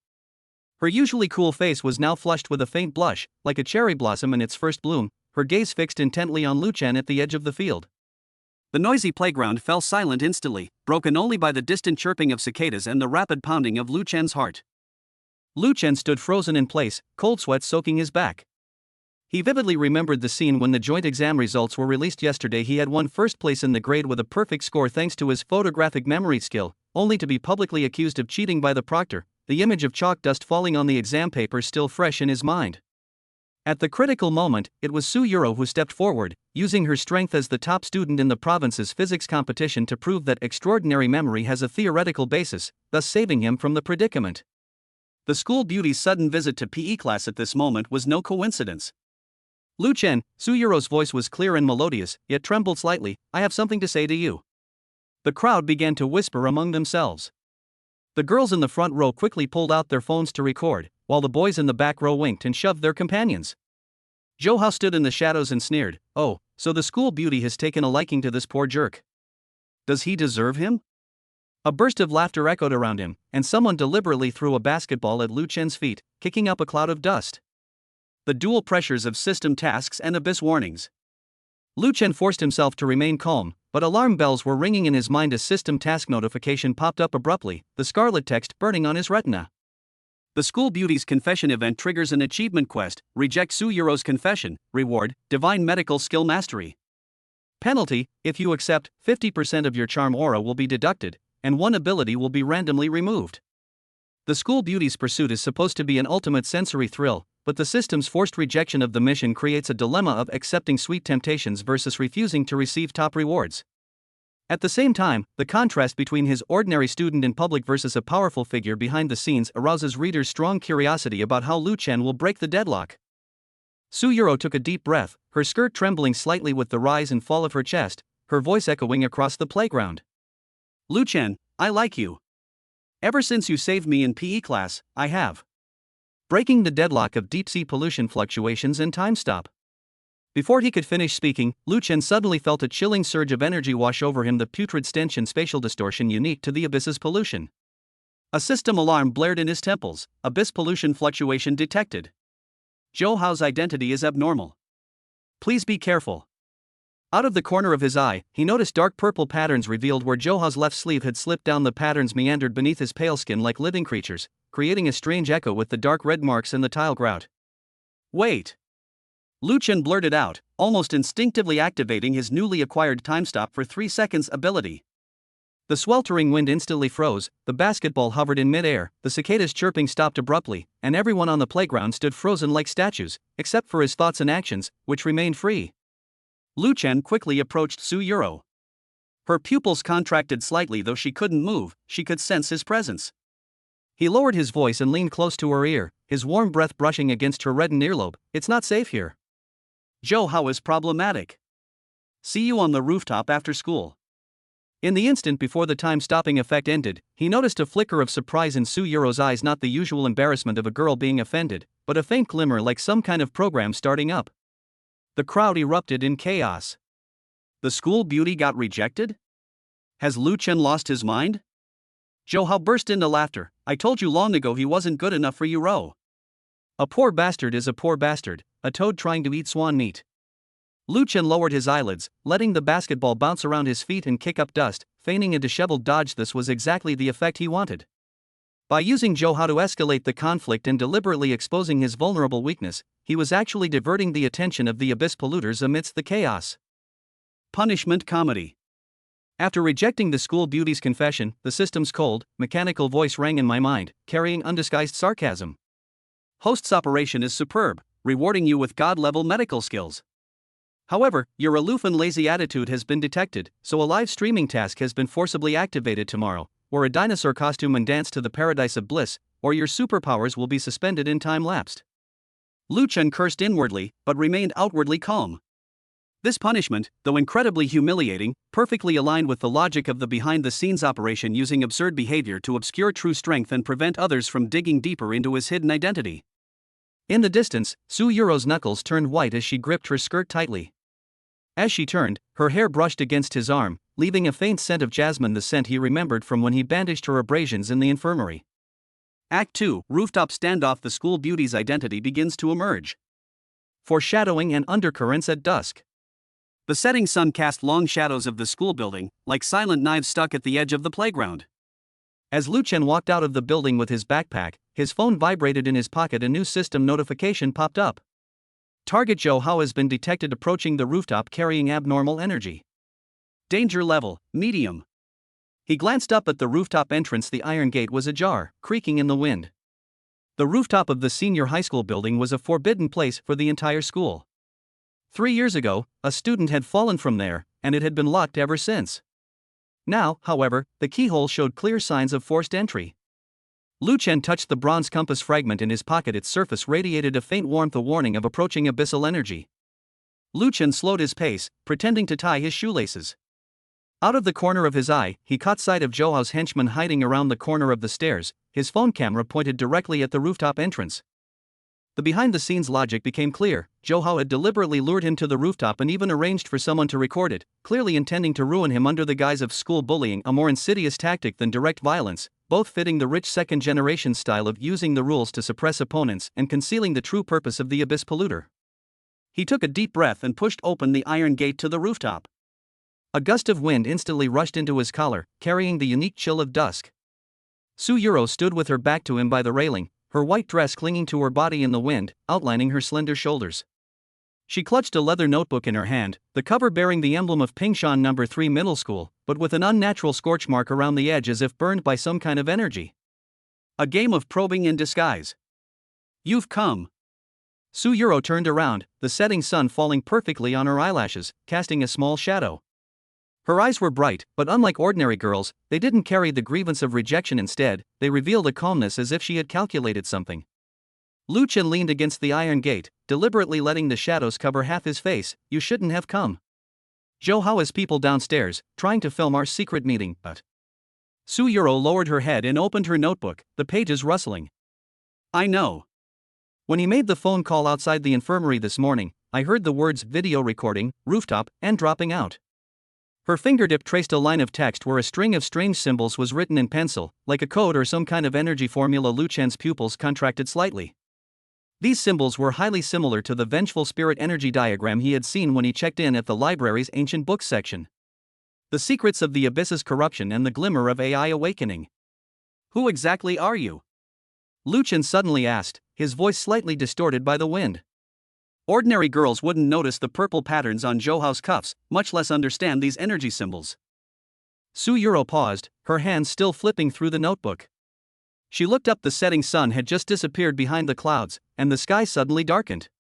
Her usually cool face was now flushed with a faint blush, like a cherry blossom in its first bloom, her gaze fixed intently on Lu Chen at the edge of the field. The noisy playground fell silent instantly, broken only by the distant chirping of cicadas and the rapid pounding of Lu Chen's heart. Lu Chen stood frozen in place, cold sweat soaking his back. He vividly remembered the scene when the joint exam results were released yesterday. He had won first place in the grade with a perfect score thanks to his photographic memory skill, only to be publicly accused of cheating by the proctor, the image of chalk dust falling on the exam paper still fresh in his mind. At the critical moment, it was Su Euro who stepped forward, using her strength as the top student in the province's physics competition to prove that extraordinary memory has a theoretical basis, thus saving him from the predicament. The school beauty's sudden visit to PE class at this moment was no coincidence. Lu Chen, Su Euro's voice was clear and melodious, yet trembled slightly. I have something to say to you. The crowd began to whisper among themselves. The girls in the front row quickly pulled out their phones to record, while the boys in the back row winked and shoved their companions. Johao stood in the shadows and sneered. Oh, so the school beauty has taken a liking to this poor jerk. Does he deserve him? A burst of laughter echoed around him, and someone deliberately threw a basketball at Lu Chen's feet, kicking up a cloud of dust. The dual pressures of system tasks and abyss warnings. Lu Chen forced himself to remain calm, but alarm bells were ringing in his mind as system task notification popped up abruptly, the scarlet text burning on his retina. The school beauty's confession event triggers an achievement quest. Reject Su Euro's confession. Reward, divine medical skill mastery. Penalty, if you accept, 50% of your charm aura will be deducted, and one ability will be randomly removed. The school beauty's pursuit is supposed to be an ultimate sensory thrill, but the system's forced rejection of the mission creates a dilemma of accepting sweet temptations versus refusing to receive top rewards. At the same time, the contrast between his ordinary student in public versus a powerful figure behind the scenes arouses readers' strong curiosity about how Lu Chen will break the deadlock. Su Euro took a deep breath, her skirt trembling slightly with the rise and fall of her chest, her voice echoing across the playground. Lu Chen, I like you. Ever since you saved me in PE class, I have. Breaking the deadlock of deep-sea pollution fluctuations and time stop. Before he could finish speaking, Lu Chen suddenly felt a chilling surge of energy wash over him, the putrid stench and spatial distortion unique to the abyss's pollution. A system alarm blared in his temples, abyss pollution fluctuation detected. Johao's identity is abnormal. Please be careful. Out of the corner of his eye, he noticed dark purple patterns revealed where Johao's left sleeve had slipped down. The patterns meandered beneath his pale skin like living creatures, creating a strange echo with the dark red marks in the tile grout. Wait! Lu Chen blurted out, almost instinctively activating his newly acquired time stop for 3 seconds ability. The sweltering wind instantly froze, the basketball hovered in mid-air, the cicadas chirping stopped abruptly, and everyone on the playground stood frozen like statues, except for his thoughts and actions, which remained free. Lu Chen quickly approached Su Euro. Her pupils contracted slightly. Though she couldn't move, she could sense his presence. He lowered his voice and leaned close to her ear, his warm breath brushing against her reddened earlobe. It's not safe here. Johao is problematic. See you on the rooftop after school. In the instant before the time-stopping effect ended, he noticed a flicker of surprise in Su Euro's eyes, not the usual embarrassment of a girl being offended, but a faint glimmer like some kind of program starting up. The crowd erupted in chaos. The school beauty got rejected? Has Lu Chen lost his mind? Johao burst into laughter. I told you long ago he wasn't good enough for you, Ro. A poor bastard is a poor bastard, a toad trying to eat swan meat. Lu Chen lowered his eyelids, letting the basketball bounce around his feet and kick up dust, feigning a disheveled dodge. This was exactly the effect he wanted. By using Johao to escalate the conflict and deliberately exposing his vulnerable weakness, he was actually diverting the attention of the abyss polluters amidst the chaos. Punishment comedy. After rejecting the school beauty's confession, the system's cold, mechanical voice rang in my mind, carrying undisguised sarcasm. Host's operation is superb, rewarding you with god-level medical skills. However, your aloof and lazy attitude has been detected, so a live streaming task has been forcibly activated tomorrow. Wear a dinosaur costume and dance to the paradise of bliss, or your superpowers will be suspended in time-lapsed. Lu Chen cursed inwardly, but remained outwardly calm. This punishment, though incredibly humiliating, perfectly aligned with the logic of the behind-the-scenes operation using absurd behavior to obscure true strength and prevent others from digging deeper into his hidden identity. In the distance, Su Yuro's knuckles turned white as she gripped her skirt tightly. As she turned, her hair brushed against his arm, leaving a faint scent of jasmine, the scent he remembered from when he bandaged her abrasions in the infirmary. Act 2, Rooftop Standoff. The school beauty's identity begins to emerge. Foreshadowing and undercurrents at dusk. The setting sun cast long shadows of the school building, like silent knives stuck at the edge of the playground. As Lu Chen walked out of the building with his backpack, his phone vibrated in his pocket. A new system notification popped up. Target Johao has been detected approaching the rooftop carrying abnormal energy. Danger level, medium. He glanced up at the rooftop entrance. The iron gate was ajar, creaking in the wind. The rooftop of the senior high school building was a forbidden place for the entire school. 3 years ago, a student had fallen from there, and it had been locked ever since. Now, however, the keyhole showed clear signs of forced entry. Lu Chen touched the bronze compass fragment in his pocket. Its surface radiated a faint warmth, a warning of approaching abyssal energy. Lu Chen slowed his pace, pretending to tie his shoelaces. Out of the corner of his eye, he caught sight of Johao's henchman hiding around the corner of the stairs, his phone camera pointed directly at the rooftop entrance. The behind-the-scenes logic became clear. Johao had deliberately lured him to the rooftop and even arranged for someone to record it, clearly intending to ruin him under the guise of school bullying, a more insidious tactic than direct violence, both fitting the rich second-generation style of using the rules to suppress opponents and concealing the true purpose of the abyss polluter. He took a deep breath and pushed open the iron gate to the rooftop. A gust of wind instantly rushed into his collar, carrying the unique chill of dusk. Su Yuro stood with her back to him by the railing, her white dress clinging to her body in the wind, outlining her slender shoulders. She clutched a leather notebook in her hand, the cover bearing the emblem of Pingshan No. 3 Middle School, but with an unnatural scorch mark around the edge as if burned by some kind of energy. A game of probing in disguise. You've come. Su Yuro turned around, the setting sun falling perfectly on her eyelashes, casting a small shadow. Her eyes were bright, but unlike ordinary girls, they didn't carry the grievance of rejection. Instead, they revealed a calmness as if she had calculated something. Lu Chen leaned against the iron gate, deliberately letting the shadows cover half his face. You shouldn't have come. Johao has people downstairs, trying to film our secret meeting, but... Su Yuro lowered her head and opened her notebook, the pages rustling. I know. When he made the phone call outside the infirmary this morning, I heard the words video recording, rooftop, and dropping out. Her fingertip traced a line of text where a string of strange symbols was written in pencil, like a code or some kind of energy formula. Lu Chen's pupils contracted slightly. These symbols were highly similar to the vengeful spirit energy diagram he had seen when he checked in at the library's ancient books section. The secrets of the abyss's corruption and the glimmer of AI awakening. Who exactly are you? Lu Chen suddenly asked, his voice slightly distorted by the wind. Ordinary girls wouldn't notice the purple patterns on Johao's cuffs, much less understand these energy symbols. Su Yuro paused, her hands still flipping through the notebook. She looked up. The setting sun had just disappeared behind the clouds, and the sky suddenly darkened.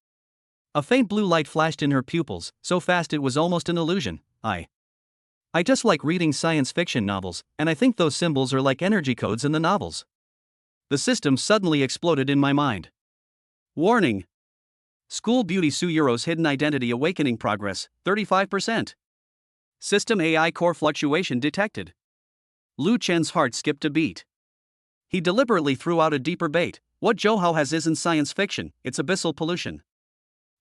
A faint blue light flashed in her pupils, so fast it was almost an illusion. I just like reading science fiction novels, and I think those symbols are like energy codes in the novels. The system suddenly exploded in my mind. Warning! School beauty Su Yuro's hidden identity awakening progress, 35%. System AI core fluctuation detected. Lu Chen's heart skipped a beat. He deliberately threw out a deeper bait. What Johao has isn't science fiction, it's abyssal pollution.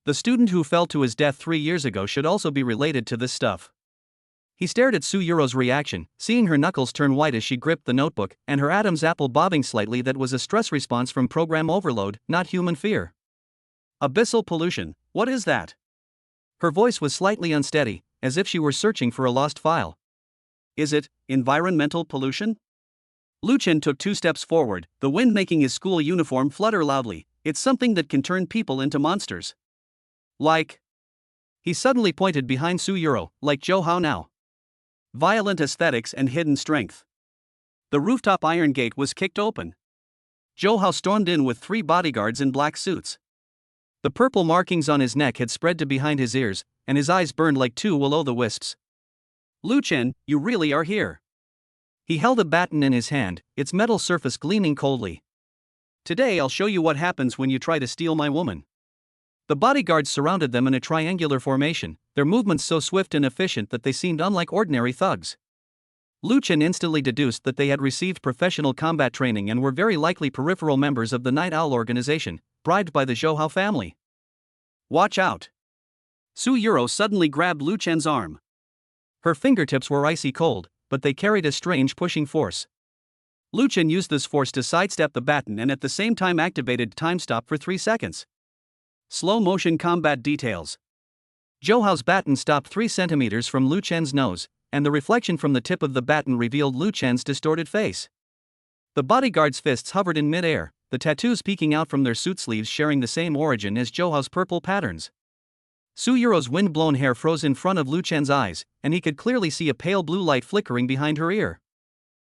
The student who fell to his death 3 years ago should also be related to this stuff. He stared at Su Yuro's reaction, seeing her knuckles turn white as she gripped the notebook, and her Adam's apple bobbing slightly. That was a stress response from program overload, not human fear. Abyssal pollution, what is that? Her voice was slightly unsteady, as if she were searching for a lost file. Is it environmental pollution? Lu Chen took 2 steps forward, the wind making his school uniform flutter loudly. It's something that can turn people into monsters. Like. He suddenly pointed behind Su Yuro, like Zhou Hao now. Violent aesthetics and hidden strength. The rooftop iron gate was kicked open. Zhou Hao stormed in with 3 bodyguards in black suits. The purple markings on his neck had spread to behind his ears, and his eyes burned like 2 will-o'-the-wisps. Lu Chen, you really are here. He held a baton in his hand, its metal surface gleaming coldly. Today I'll show you what happens when you try to steal my woman. The bodyguards surrounded them in a triangular formation, their movements so swift and efficient that they seemed unlike ordinary thugs. Lu Chen instantly deduced that they had received professional combat training and were very likely peripheral members of the Night Owl organization, bribed by the Zhou Hao family. Watch out! Su Yuro suddenly grabbed Lu Chen's arm. Her fingertips were icy cold, but they carried a strange pushing force. Lu Chen used this force to sidestep the baton and at the same time activated time stop for 3 seconds. Slow motion combat details. Zhou Hao's baton stopped 3 centimeters from Lu Chen's nose, and the reflection from the tip of the baton revealed Lu Chen's distorted face. The bodyguards' fists hovered in mid-air, the tattoos peeking out from their suit sleeves sharing the same origin as Zhou Hao's purple patterns. Su Yuro's wind-blown hair froze in front of Lu Chen's eyes, and he could clearly see a pale blue light flickering behind her ear.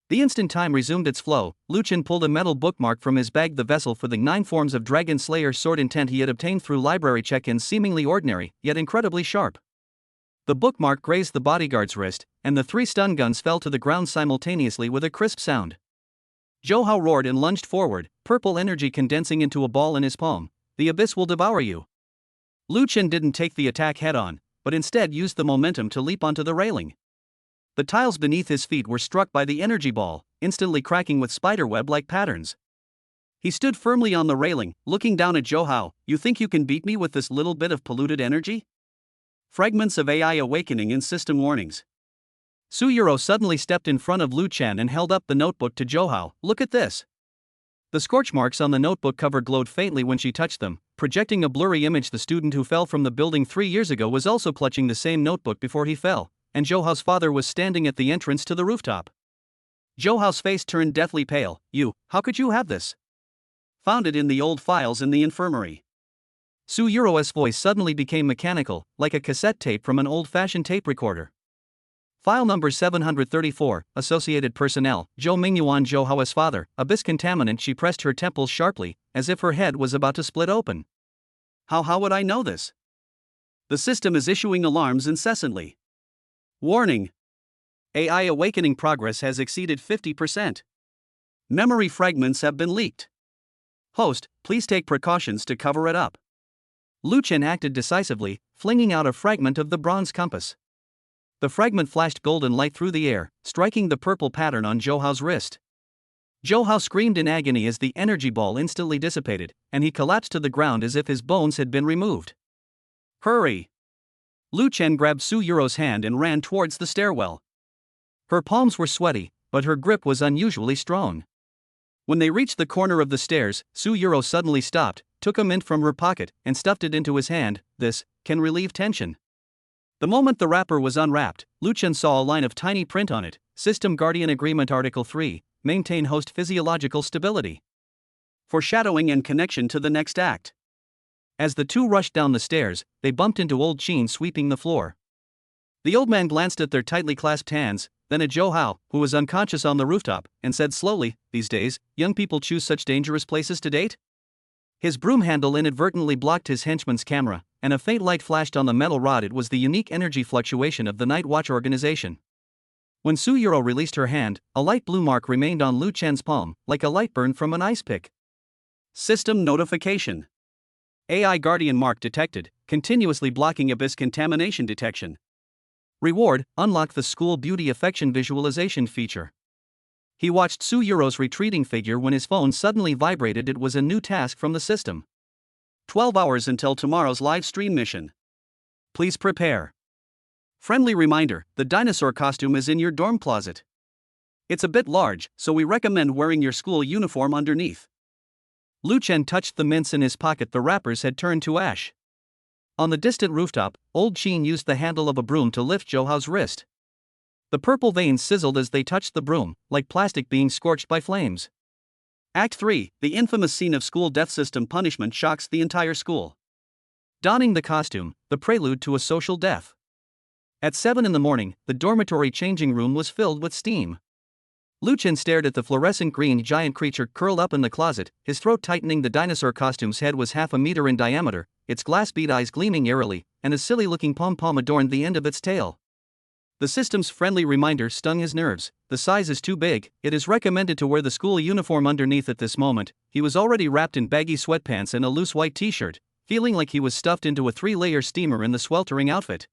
The instant time resumed its flow, Lu Chen pulled a metal bookmark from his bag, the vessel for the 9 forms of Dragon Slayer sword intent he had obtained through library check-ins, seemingly ordinary, yet incredibly sharp. The bookmark grazed the bodyguard's wrist, and the 3 stun guns fell to the ground simultaneously with a crisp sound. Zhou Hao roared and lunged forward, purple energy condensing into a ball in his palm. The abyss will devour you. Lu Chen didn't take the attack head-on, but instead used the momentum to leap onto the railing. The tiles beneath his feet were struck by the energy ball, instantly cracking with spiderweb-like patterns. He stood firmly on the railing, looking down at Zhou Hao. You think you can beat me with this little bit of polluted energy? Fragments of AI awakening in system warnings. Su Yuro suddenly stepped in front of Lu Chen and held up the notebook to Zhou Hao. Look at this. The scorch marks on the notebook cover glowed faintly when she touched them, projecting a blurry image. The student who fell from the building 3 years ago was also clutching the same notebook before he fell, and Zhou Hao's father was standing at the entrance to the rooftop. Zhou Hao's face turned deathly pale. How could you have this? Found it in the old files in the infirmary. Su Yuro's voice suddenly became mechanical, like a cassette tape from an old-fashioned tape recorder. File number 734, Associated Personnel, Zhou Mingyuan, Zhou Hao's father, abyss contaminant. She pressed her temples sharply, as if her head was about to split open. How would I know this? The system is issuing alarms incessantly. Warning. AI awakening progress has exceeded 50%. Memory fragments have been leaked. Host, please take precautions to cover it up. Lu Chen acted decisively, flinging out a fragment of the bronze compass. The fragment flashed golden light through the air, striking the purple pattern on Zhou Hao's wrist. Zhou Hao screamed in agony as the energy ball instantly dissipated, and he collapsed to the ground as if his bones had been removed. Hurry! Lu Chen grabbed Su Yuro's hand and ran towards the stairwell. Her palms were sweaty, but her grip was unusually strong. When they reached the corner of the stairs, Su Yuro suddenly stopped, took a mint from her pocket, and stuffed it into his hand. This can relieve tension. The moment the wrapper was unwrapped, Lu Chen saw a line of tiny print on it. System Guardian Agreement Article 3, maintain host physiological stability. Foreshadowing and connection to the next act. As the two rushed down the stairs, they bumped into old Qin sweeping the floor. The old man glanced at their tightly clasped hands, then at Zhou Hao, who was unconscious on the rooftop, and said slowly, "These days, young people choose such dangerous places to date?" His broom handle inadvertently blocked his henchman's camera, and a faint light flashed on the metal rod. It was the unique energy fluctuation of the Night Watch organization. When Su Yuro released her hand, a light blue mark remained on Lu Chen's palm, like a light burn from an ice pick. System notification. AI Guardian mark detected, continuously blocking abyss contamination detection. Reward, unlock the school beauty affection visualization feature. He watched Su Yuro's retreating figure when his phone suddenly vibrated. It was a new task from the system. 12 hours until tomorrow's live stream mission. Please prepare. Friendly reminder, the dinosaur costume is in your dorm closet. It's a bit large, so we recommend wearing your school uniform underneath. Lu Chen touched the mints in his pocket. The wrappers had turned to ash. On the distant rooftop, old Qin used the handle of a broom to lift Zhou Hao's wrist. The purple veins sizzled as they touched the broom, like plastic being scorched by flames. Act 3, the infamous scene of school death system punishment shocks the entire school. Donning the costume, the prelude to a social death. At 7 in the morning, the dormitory changing room was filled with steam. Lu Chen stared at the fluorescent green giant creature curled up in the closet, his throat tightening. The dinosaur costume's head was half a meter in diameter, its glass-bead eyes gleaming eerily, and a silly-looking pom-pom adorned the end of its tail. The system's friendly reminder stung his nerves. The size is too big, it is recommended to wear the school uniform underneath. At this moment, he was already wrapped in baggy sweatpants and a loose white t-shirt, feeling like he was stuffed into a 3-layer steamer in the sweltering outfit.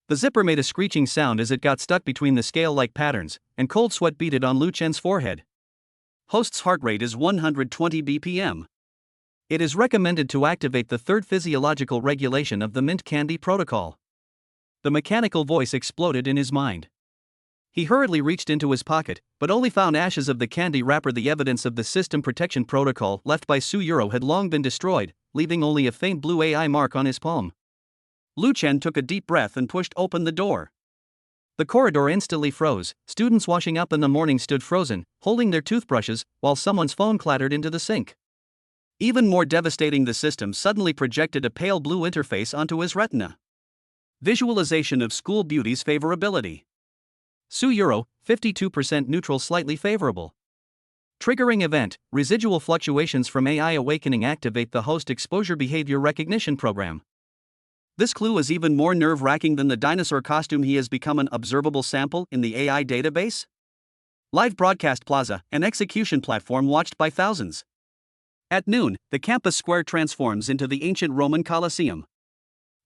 The zipper made a screeching sound as it got stuck between the scale-like patterns, and cold sweat beaded on Lu Chen's forehead. Host's heart rate is 120 BPM. It is recommended to activate the third physiological regulation of the mint candy protocol. The mechanical voice exploded in his mind. He hurriedly reached into his pocket, but only found ashes of the candy wrapper. The evidence of the system protection protocol left by Su Yuro had long been destroyed, leaving only a faint blue AI mark on his palm. Lu Chen took a deep breath and pushed open the door. The corridor instantly froze. Students washing up in the morning stood frozen, holding their toothbrushes, while someone's phone clattered into the sink. Even more devastating, the system suddenly projected a pale blue interface onto his retina. Visualization of school beauty's favorability. Su Yuro, 52% neutral, slightly favorable. Triggering event, residual fluctuations from AI awakening. Activate the host exposure behavior recognition program. This clue is even more nerve-wracking than the dinosaur costume. He has become an observable sample in the AI database. Live broadcast plaza, an execution platform watched by thousands. At noon, the campus square transforms into the ancient Roman Colosseum.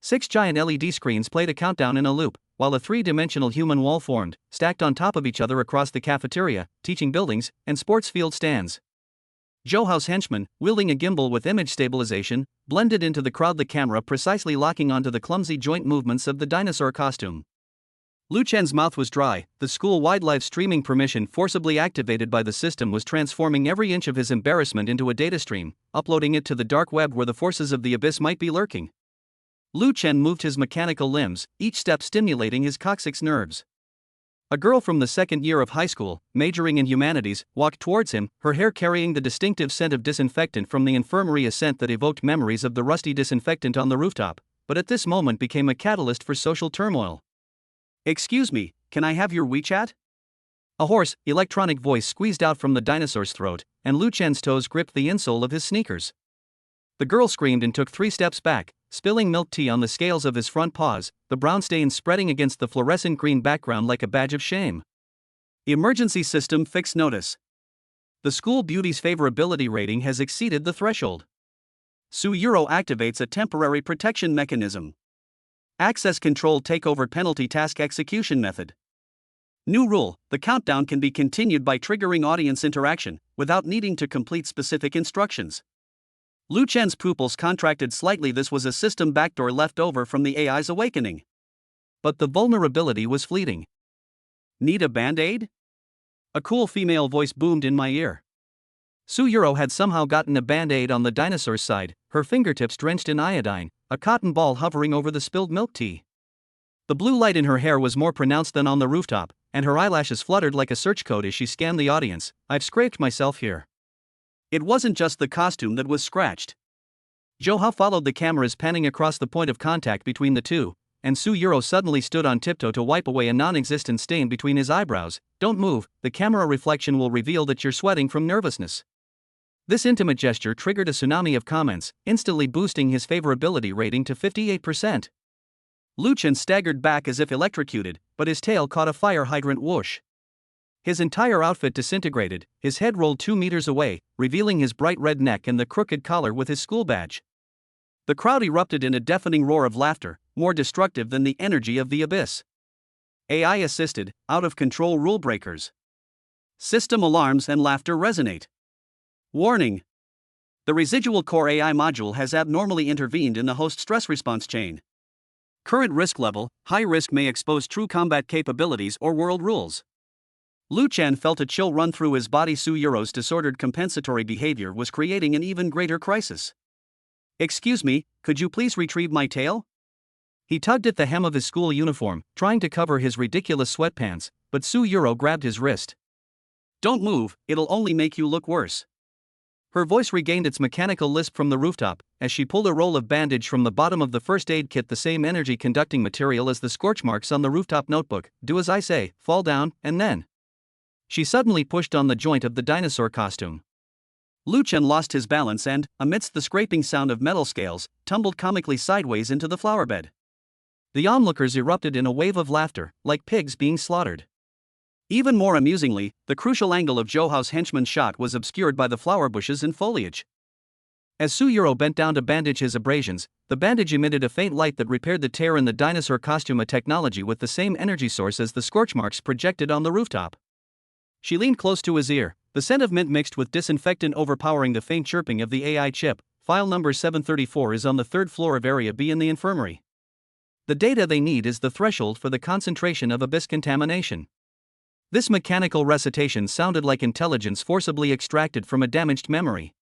6 giant LED screens played a countdown in a loop, while a 3-dimensional human wall formed, stacked on top of each other across the cafeteria, teaching buildings, and sports field stands. Zhouhao's henchman, wielding a gimbal with image stabilization, blended into the crowd, the camera precisely locking onto the clumsy joint movements of the dinosaur costume. Lu Chen's mouth was dry. The school-wide live streaming permission forcibly activated by the system was transforming every inch of his embarrassment into a data stream, uploading it to the dark web where the forces of the abyss might be lurking. Lu Chen moved his mechanical limbs, each step stimulating his coccyx nerves. A girl from the second year of high school, majoring in humanities, walked towards him, her hair carrying the distinctive scent of disinfectant from the infirmary, a scent that evoked memories of the rusty disinfectant on the rooftop, but at this moment became a catalyst for social turmoil. "Excuse me, can I have your WeChat?" A hoarse, electronic voice squeezed out from the dinosaur's throat, and Lu Chen's toes gripped the insole of his sneakers. The girl screamed and took 3 steps back, spilling milk tea on the scales of his front paws, the brown stain spreading against the fluorescent green background like a badge of shame. Emergency system fix notice. The school beauty's favorability rating has exceeded the threshold. Su Yuro activates a temporary protection mechanism. Access control takeover penalty task execution method. New rule: the countdown can be continued by triggering audience interaction, without needing to complete specific instructions. Lu Chen's pupils contracted slightly. This was a system backdoor left over from the AI's awakening. But the vulnerability was fleeting. "Need a band-aid?" A cool female voice boomed in my ear. Su Yuro had somehow gotten a band-aid on the dinosaur's side, her fingertips drenched in iodine, a cotton ball hovering over the spilled milk tea. The blue light in her hair was more pronounced than on the rooftop, and her eyelashes fluttered like a search code as she scanned the audience. "I've scraped myself here." It wasn't just the costume that was scratched. Zhouhao followed the cameras panning across the point of contact between the two, and Su Yuro suddenly stood on tiptoe to wipe away a non-existent stain between his eyebrows. "Don't move, the camera reflection will reveal that you're sweating from nervousness." This intimate gesture triggered a tsunami of comments, instantly boosting his favorability rating to 58%. Lu Chen staggered back as if electrocuted, but his tail caught a fire hydrant whoosh. His entire outfit disintegrated, his head rolled 2 meters away, revealing his bright red neck and the crooked collar with his school badge. The crowd erupted in a deafening roar of laughter, more destructive than the energy of the abyss. AI-assisted, out-of-control rule breakers. System alarms and laughter resonate. Warning: the residual core AI module has abnormally intervened in the host stress response chain. Current risk level: high risk, may expose true combat capabilities or world rules. Lu Chen felt a chill run through his body. Su Yuro's disordered compensatory behavior was creating an even greater crisis. "Excuse me, could you please retrieve my tail?" He tugged at the hem of his school uniform, trying to cover his ridiculous sweatpants, but Su Yuro grabbed his wrist. "Don't move, it'll only make you look worse." Her voice regained its mechanical lisp from the rooftop, as she pulled a roll of bandage from the bottom of the first aid kit, the same energy-conducting material as the scorch marks on the rooftop notebook. "Do as I say, fall down, and then." She suddenly pushed on the joint of the dinosaur costume. Lu Chen lost his balance and, amidst the scraping sound of metal scales, tumbled comically sideways into the flower bed. The onlookers erupted in a wave of laughter, like pigs being slaughtered. Even more amusingly, the crucial angle of Zhou Hao's henchman's shot was obscured by the flower bushes and foliage. As Su Yuro bent down to bandage his abrasions, the bandage emitted a faint light that repaired the tear in the dinosaur costume, a technology with the same energy source as the scorch marks projected on the rooftop. She leaned close to his ear, the scent of mint mixed with disinfectant overpowering the faint chirping of the AI chip. "File number 734 is on the 3rd floor of Area B in the infirmary. The data they need is the threshold for the concentration of abyss contamination." This mechanical recitation sounded like intelligence forcibly extracted from a damaged memory.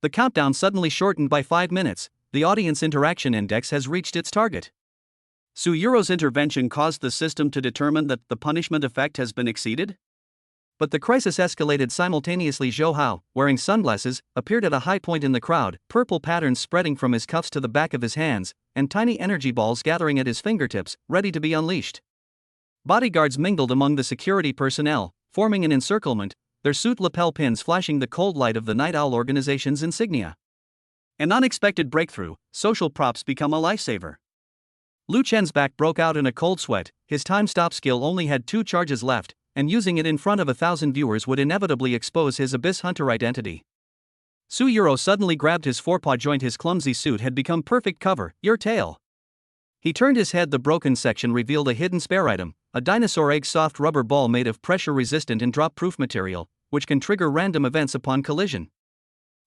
The countdown suddenly shortened by 5 minutes. The audience interaction index has reached its target. Su Yuro's intervention caused the system to determine that the punishment effect has been exceeded? But the crisis escalated simultaneously. Zhou Hao, wearing sunglasses, appeared at a high point in the crowd, purple patterns spreading from his cuffs to the back of his hands, and tiny energy balls gathering at his fingertips, ready to be unleashed. Bodyguards mingled among the security personnel, forming an encirclement, their suit lapel pins flashing the cold light of the Night Owl organization's insignia. An unexpected breakthrough, social props become a lifesaver. Lu Chen's back broke out in a cold sweat. His time-stop skill only had 2 charges left, and using it in front of 1,000 viewers would inevitably expose his Abyss Hunter identity. Su Yuro suddenly grabbed his forepaw joint. His clumsy suit had become perfect cover. "Your tail." He turned his head. The broken section revealed a hidden spare item, a dinosaur egg soft rubber ball made of pressure-resistant and drop-proof material, which can trigger random events upon collision.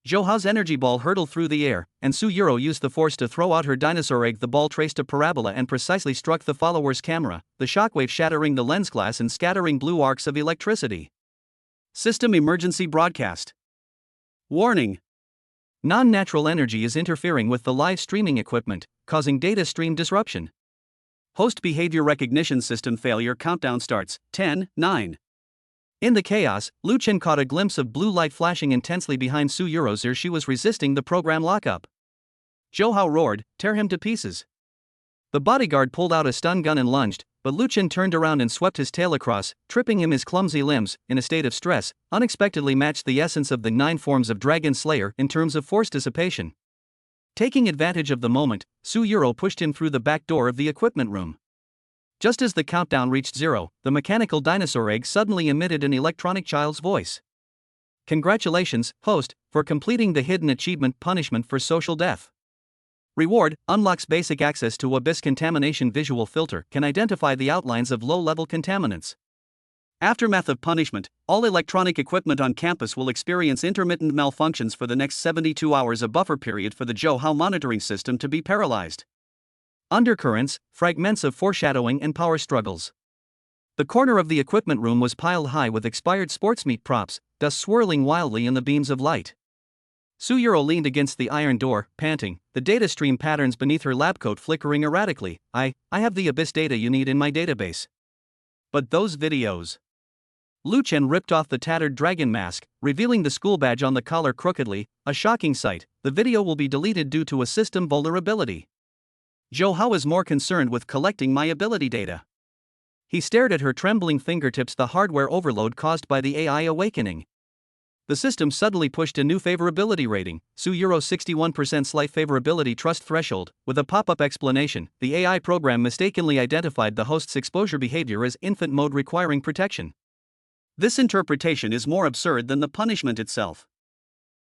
Zhou Hao's energy ball hurtled through the air, and Su Yuro used the force to throw out her dinosaur egg. The ball traced a parabola and precisely struck the follower's camera, the shockwave shattering the lens glass and scattering blue arcs of electricity. System emergency broadcast. Warning. Non-natural energy is interfering with the live streaming equipment, causing data stream disruption. Host behavior recognition system failure. Countdown starts. 10, 9. In the chaos, Lu Chen caught a glimpse of blue light flashing intensely behind Su Yuro's ear. She was resisting the program lockup. Zhou Hao roared, "Tear him to pieces." The bodyguard pulled out a stun gun and lunged, but Lu Chen turned around and swept his tail across, tripping him. His clumsy limbs, in a state of stress, unexpectedly matched the essence of the 9 forms of Dragon Slayer in terms of force dissipation. Taking advantage of the moment, Su Yuro pushed him through the back door of the equipment room. Just as the countdown reached 0, the mechanical dinosaur egg suddenly emitted an electronic child's voice. "Congratulations, host, for completing the hidden achievement. Punishment for social death. Reward, unlocks basic access to Abyss Contamination Visual Filter, can identify the outlines of low-level contaminants." Aftermath of punishment, all electronic equipment on campus will experience intermittent malfunctions for the next 72 hours, a buffer period for the Zhou Hao monitoring system to be paralyzed. Undercurrents, fragments of foreshadowing and power struggles. The corner of the equipment room was piled high with expired sports meat props, dust swirling wildly in the beams of light. Su Yuro leaned against the iron door, panting, the data stream patterns beneath her lab coat flickering erratically. I have the Abyss data you need in my database." "But those videos." Lu Chen ripped off the tattered dragon mask, revealing the school badge on the collar crookedly, a shocking sight. "The video will be deleted due to a system vulnerability. Zhou Hao is more concerned with collecting my ability data." He stared at her trembling fingertips. The hardware overload caused by the AI awakening. The system suddenly pushed a new favorability rating, Su Euro 61% slight favorability trust threshold, with a pop-up explanation. The AI program mistakenly identified the host's exposure behavior as infant mode requiring protection. This interpretation is more absurd than the punishment itself.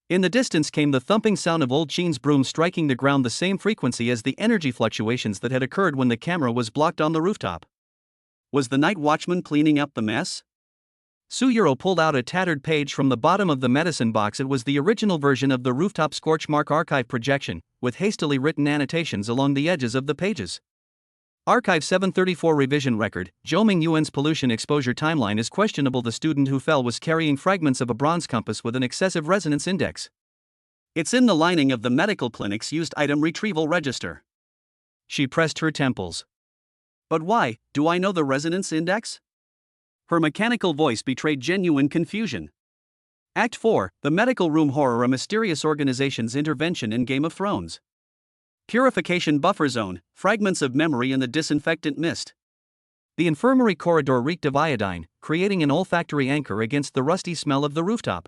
In the distance came the thumping sound of old Qin's broom striking the ground, the same frequency as the energy fluctuations that had occurred when the camera was blocked on the rooftop. Was the night watchman cleaning up the mess? Su Yuro pulled out a tattered page from the bottom of the medicine box. It was the original version of the rooftop scorch mark archive projection, with hastily written annotations along the edges of the pages. Archive 734 revision record, Zhouming Yuan's pollution exposure timeline is questionable. The student who fell was carrying fragments of a bronze compass with an excessive resonance index. It's in the lining of the medical clinic's used item retrieval register. She pressed her temples. But why, do I know the resonance index? Her mechanical voice betrayed genuine confusion. Act 4, The Medical Room Horror, a mysterious organization's intervention in Game of Thrones. Purification buffer zone, fragments of memory in the disinfectant mist. The infirmary corridor reeked of iodine, creating an olfactory anchor against the rusty smell of the rooftop.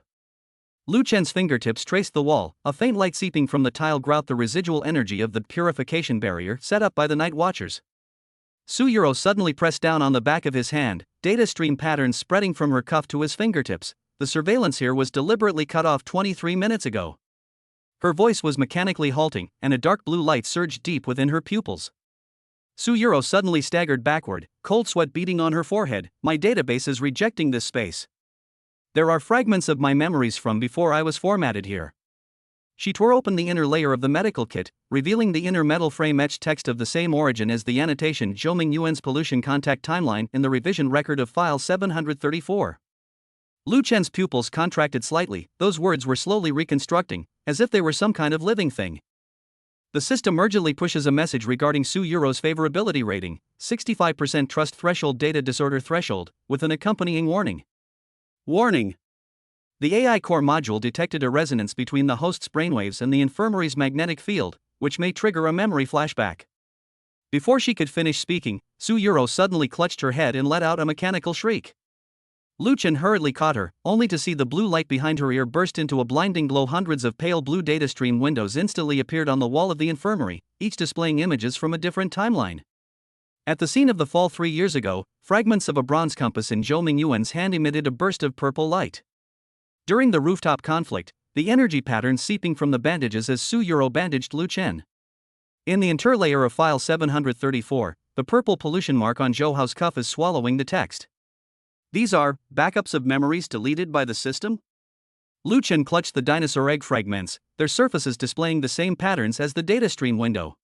Lu Chen's fingertips traced the wall, a faint light seeping from the tile grout the residual energy of the purification barrier set up by the night watchers. Su Yuro suddenly pressed down on the back of his hand, data stream patterns spreading from her cuff to his fingertips. The surveillance here was deliberately cut off 23 minutes ago. Her voice was mechanically halting, and a dark blue light surged deep within her pupils. Su Yuro suddenly staggered backward, cold sweat beating on her forehead. My database is rejecting this space. There are fragments of my memories from before I was formatted here. She tore open the inner layer of the medical kit, revealing the inner metal frame etched text of the same origin as the annotation Zhou Mingyuan's pollution contact timeline in the revision record of file 734. Lu Chen's pupils contracted slightly, those words were slowly reconstructing, as if they were some kind of living thing. The system urgently pushes a message regarding Su Yuro's favorability rating, 65% trust threshold data disorder threshold, with an accompanying warning. Warning! The AI core module detected a resonance between the host's brainwaves and the infirmary's magnetic field, which may trigger a memory flashback. Before she could finish speaking, Su Yuro suddenly clutched her head and let out a mechanical shriek. Lu Chen hurriedly caught her, only to see the blue light behind her ear burst into a blinding glow. Hundreds of pale blue data stream windows instantly appeared on the wall of the infirmary, each displaying images from a different timeline. At the scene of the fall 3 years ago, fragments of a bronze compass in Zhou Mingyuan's hand emitted a burst of purple light. During the rooftop conflict, the energy pattern seeping from the bandages as Su Yuro bandaged Lu Chen. In the interlayer of file 734, the purple pollution mark on Zhou Hao's cuff is swallowing the text. These are backups of memories deleted by the system? Lu Chen clutched the dinosaur egg fragments, their surfaces displaying the same patterns as the data stream window.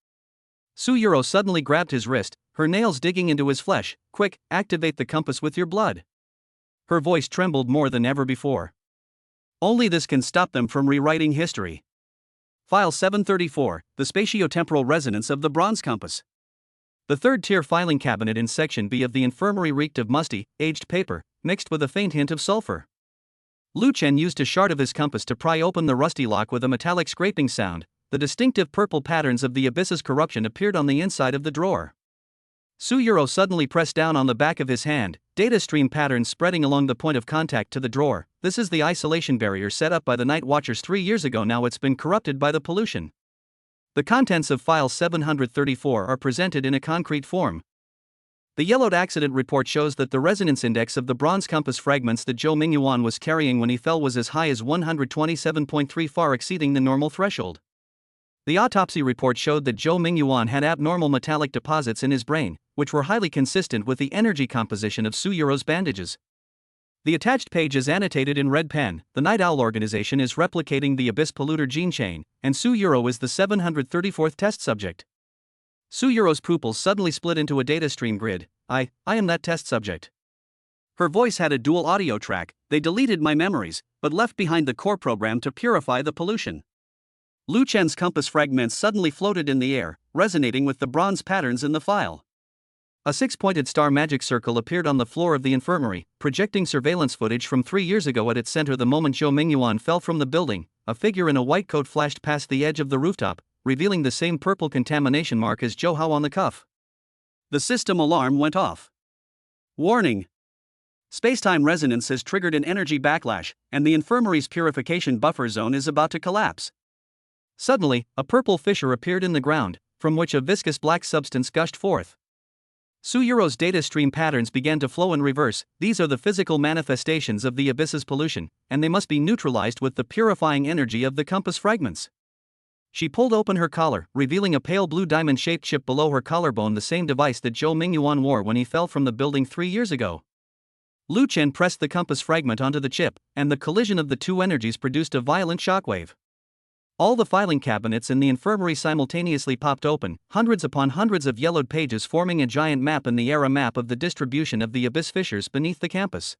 Su Yuro suddenly grabbed his wrist, her nails digging into his flesh. Quick, activate the compass with your blood. Her voice trembled more than ever before. Only this can stop them from rewriting history. File 734, the spatiotemporal resonance of the bronze compass. The third-tier filing cabinet in Section B of the infirmary reeked of musty, aged paper, mixed with a faint hint of sulfur. Lu Chen used a shard of his compass to pry open the rusty lock with a metallic scraping sound. The distinctive purple patterns of the abyss's corruption appeared on the inside of the drawer. Su Yuro suddenly pressed down on the back of his hand, data stream patterns spreading along the point of contact to the drawer. This is the isolation barrier set up by the Night Watchers 3 years ago. Now it's been corrupted by the pollution. The contents of file 734 are presented in a concrete form. The yellowed accident report shows that the resonance index of the bronze compass fragments that Zhou Mingyuan was carrying when he fell was as high as 127.3, far exceeding the normal threshold. The autopsy report showed that Zhou Mingyuan had abnormal metallic deposits in his brain, which were highly consistent with the energy composition of Su Yuro's bandages. The attached page is annotated in red pen. The Night Owl organization is replicating the Abyss polluter gene chain, and Su Yuro is the 734th test subject. Su Yuro's pupils suddenly split into a data stream grid. I am that test subject. Her voice had a dual audio track. They deleted my memories, but left behind the core program to purify the pollution. Lu Chen's compass fragments suddenly floated in the air, resonating with the bronze patterns in the file. A 6-pointed star magic circle appeared on the floor of the infirmary, projecting surveillance footage from 3 years ago at its center. The moment Zhou Mingyuan fell from the building, a figure in a white coat flashed past the edge of the rooftop, revealing the same purple contamination mark as Zhou Hao on the cuff. The system alarm went off. Warning! Spacetime resonance has triggered an energy backlash, and the infirmary's purification buffer zone is about to collapse. Suddenly, a purple fissure appeared in the ground, from which a viscous black substance gushed forth. Su Yuro's data stream patterns began to flow in reverse. These are the physical manifestations of the abyss's pollution, and they must be neutralized with the purifying energy of the compass fragments. She pulled open her collar, revealing a pale blue diamond-shaped chip below her collarbone, the same device that Zhou Mingyuan wore when he fell from the building 3 years ago. Lu Chen pressed the compass fragment onto the chip, and the collision of the two energies produced a violent shockwave. All the filing cabinets in the infirmary simultaneously popped open, hundreds upon hundreds of yellowed pages forming a giant map in the air, a map of the distribution of the abyss fissures beneath the campus.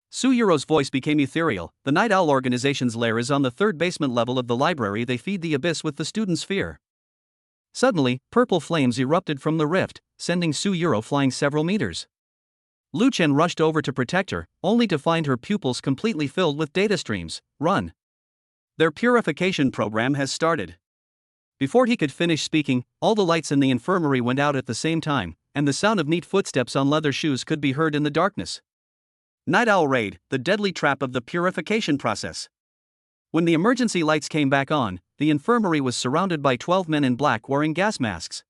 Su Yuro's voice became ethereal. The Night Owl organization's lair is on the 3rd basement level of the library. They feed the abyss with the students' fear. Suddenly, purple flames erupted from the rift, sending Su Yuro flying several meters. Lu Chen rushed over to protect her, only to find her pupils completely filled with data streams. Run! Their purification program has started. Before he could finish speaking, all the lights in the infirmary went out at the same time, and the sound of neat footsteps on leather shoes could be heard in the darkness. Night Owl Raid, the deadly trap of the purification process. When the emergency lights came back on, the infirmary was surrounded by 12 men in black wearing gas masks.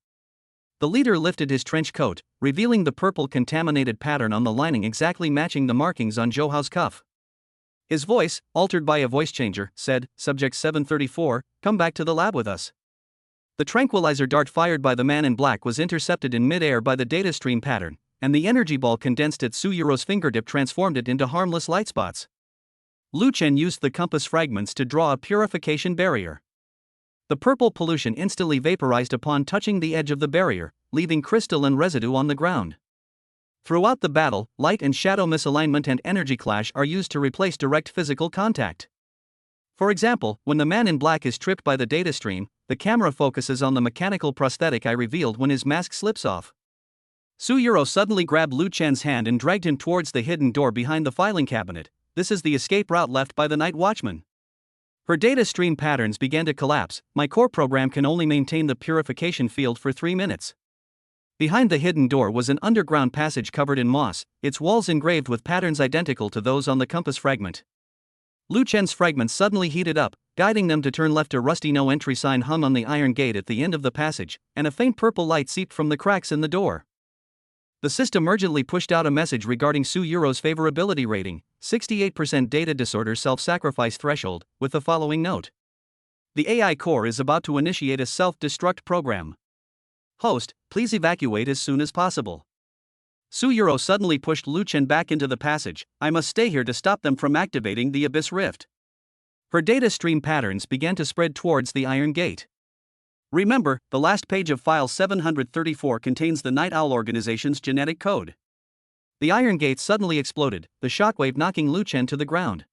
The leader lifted his trench coat, revealing the purple contaminated pattern on the lining exactly matching the markings on Zhouhao's cuff. His voice, altered by a voice changer, said, "Subject 734, come back to the lab with us." The tranquilizer dart fired by the man in black was intercepted in mid-air by the data stream pattern, and the energy ball condensed at Su Yuro's fingertip transformed it into harmless light spots. Lu Chen used the compass fragments to draw a purification barrier. The purple pollution instantly vaporized upon touching the edge of the barrier, leaving crystal and residue on the ground. Throughout the battle, light and shadow misalignment and energy clash are used to replace direct physical contact. For example, when the man in black is tripped by the data stream, the camera focuses on the mechanical prosthetic eye revealed when his mask slips off. Su Yuro suddenly grabbed Lu Chen's hand and dragged him towards the hidden door behind the filing cabinet. This is the escape route left by the night watchman. Her data stream patterns began to collapse. My core program can only maintain the purification field for 3 minutes. Behind the hidden door was an underground passage covered in moss, its walls engraved with patterns identical to those on the compass fragment. Lu Chen's fragments suddenly heated up, guiding them to turn left. A rusty no entry sign hung on the iron gate at the end of the passage, and a faint purple light seeped from the cracks in the door. The system urgently pushed out a message regarding Su Yuro's favorability rating, 68% data disorder self-sacrifice threshold, with the following note. The AI core is about to initiate a self-destruct program. Host, please evacuate as soon as possible. Su Yuro suddenly pushed Lu Chen back into the passage. I must stay here to stop them from activating the Abyss Rift. Her data stream patterns began to spread towards the iron gate. Remember, the last page of file 734 contains the Night Owl organization's genetic code. The iron gate suddenly exploded, the shockwave knocking Lu Chen to the ground.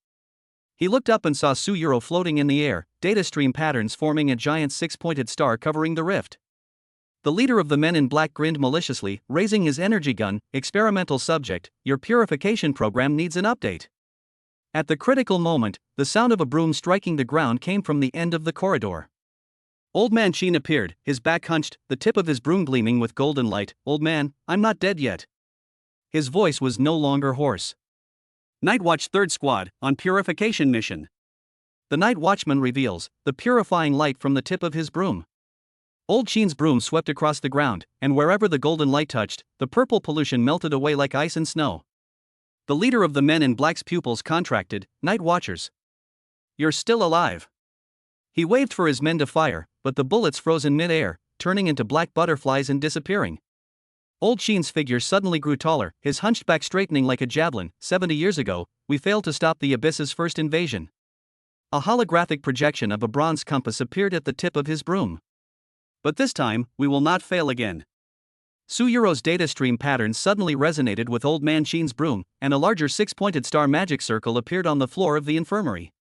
He looked up and saw Su Yuro floating in the air, data stream patterns forming a giant six-pointed star covering the rift. The leader of the men in black grinned maliciously, raising his energy gun. Experimental subject, your purification program needs an update. At the critical moment, the sound of a broom striking the ground came from the end of the corridor. Old Man Qin appeared, his back hunched, the tip of his broom gleaming with golden light. Old man, I'm not dead yet. His voice was no longer hoarse. Night Watch 3rd Squad, on purification mission. The night watchman reveals, the purifying light from the tip of his broom. Old Qin's broom swept across the ground, and wherever the golden light touched, the purple pollution melted away like ice and snow. The leader of the men in black's pupils contracted. Night Watchers. You're still alive. He waved for his men to fire, but the bullets froze in mid-air, turning into black butterflies and disappearing. Old Qin's figure suddenly grew taller, his hunched back straightening like a javelin. 70 years ago, we failed to stop the Abyss's first invasion. A holographic projection of a bronze compass appeared at the tip of his broom. But this time, we will not fail again. Su Yuro's data stream patterns suddenly resonated with Old Man Qin's broom, and a larger six-pointed star magic circle appeared on the floor of the infirmary.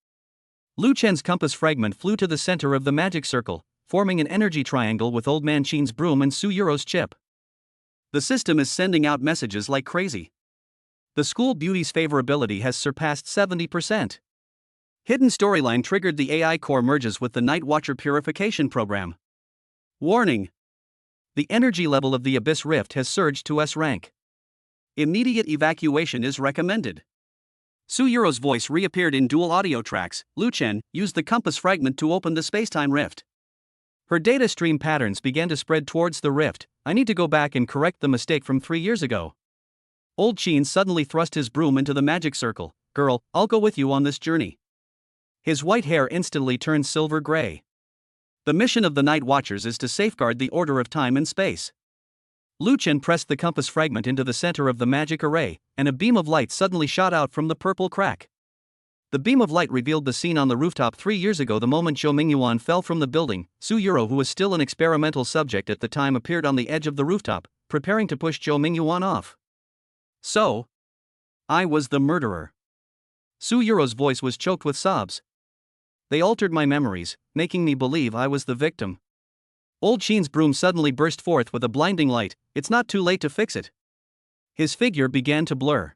Lu Chen's compass fragment flew to the center of the magic circle, forming an energy triangle with Old Man Qin's broom and Su Yuro's chip. The system is sending out messages like crazy. The school beauty's favorability has surpassed 70%. Hidden storyline triggered. The AI core merges with the Night Watcher purification program. Warning! The energy level of the Abyss Rift has surged to S rank. Immediate evacuation is recommended. Su Yuro's voice reappeared in dual audio tracks. Lu Chen, use the compass fragment to open the spacetime rift. Her data stream patterns began to spread towards the rift. I need to go back and correct the mistake from 3 years ago. Old Qin suddenly thrust his broom into the magic circle. Girl, I'll go with you on this journey. His white hair instantly turned silver gray. The mission of the Night Watchers is to safeguard the order of time and space. Lu Chen pressed the compass fragment into the center of the magic array, and a beam of light suddenly shot out from the purple crack. The beam of light revealed the scene on the rooftop 3 years ago. The moment Zhou Mingyuan fell from the building, Su Yuro, who was still an experimental subject at the time, appeared on the edge of the rooftop, preparing to push Zhou Mingyuan off. So, I was the murderer. Su Yuro's voice was choked with sobs. They altered my memories, making me believe I was the victim. Old Chen's broom suddenly burst forth with a blinding light. It's not too late to fix it. His figure began to blur.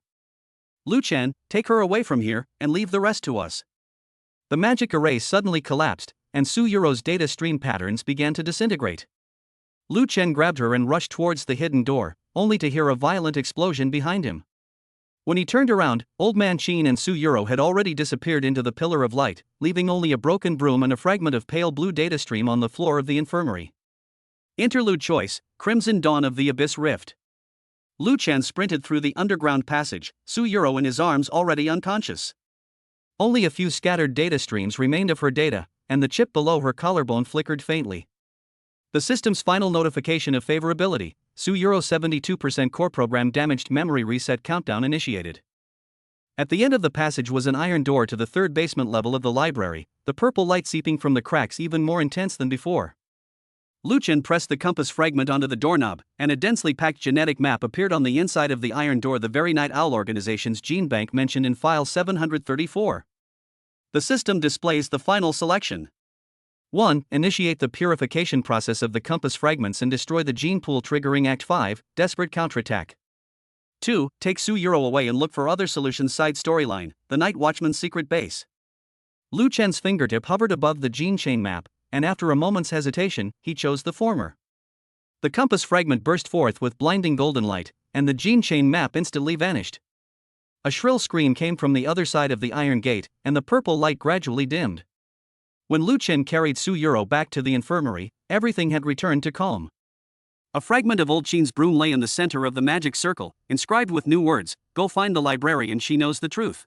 Lu Chen, take her away from here, and leave the rest to us. The magic array suddenly collapsed, and Su Yuro's data stream patterns began to disintegrate. Lu Chen grabbed her and rushed towards the hidden door, only to hear a violent explosion behind him. When he turned around, Old Man Chen and Su Yuro had already disappeared into the pillar of light, leaving only a broken broom and a fragment of pale blue data stream on the floor of the infirmary. Interlude choice: Crimson Dawn of the Abyss Rift. Lu Chen sprinted through the underground passage, Su Yuro in his arms already unconscious. Only a few scattered data streams remained of her data, and the chip below her collarbone flickered faintly. The system's final notification of favorability: Su Yuro 72% core program damaged, memory reset countdown initiated. At the end of the passage was an iron door to the third basement level of the library, the purple light seeping from the cracks even more intense than before. Lu Chen pressed the compass fragment onto the doorknob, and a densely packed genetic map appeared on the inside of the iron door, the very Night Owl organization's gene bank mentioned in file 734. The system displays the final selection. 1. Initiate the purification process of the compass fragments and destroy the gene pool, triggering Act 5, Desperate Counterattack. 2. Take Su Yuro away and look for other solutions. Side storyline: The Night Watchman's secret base. Lu Chen's fingertip hovered above the gene chain map, and after a moment's hesitation, he chose the former. The compass fragment burst forth with blinding golden light, and the gene chain map instantly vanished. A shrill scream came from the other side of the iron gate, and the purple light gradually dimmed. When Lu Chen carried Su Yuro back to the infirmary, everything had returned to calm. A fragment of Old Chen's broom lay in the center of the magic circle, inscribed with new words: "Go find the librarian, she knows the truth."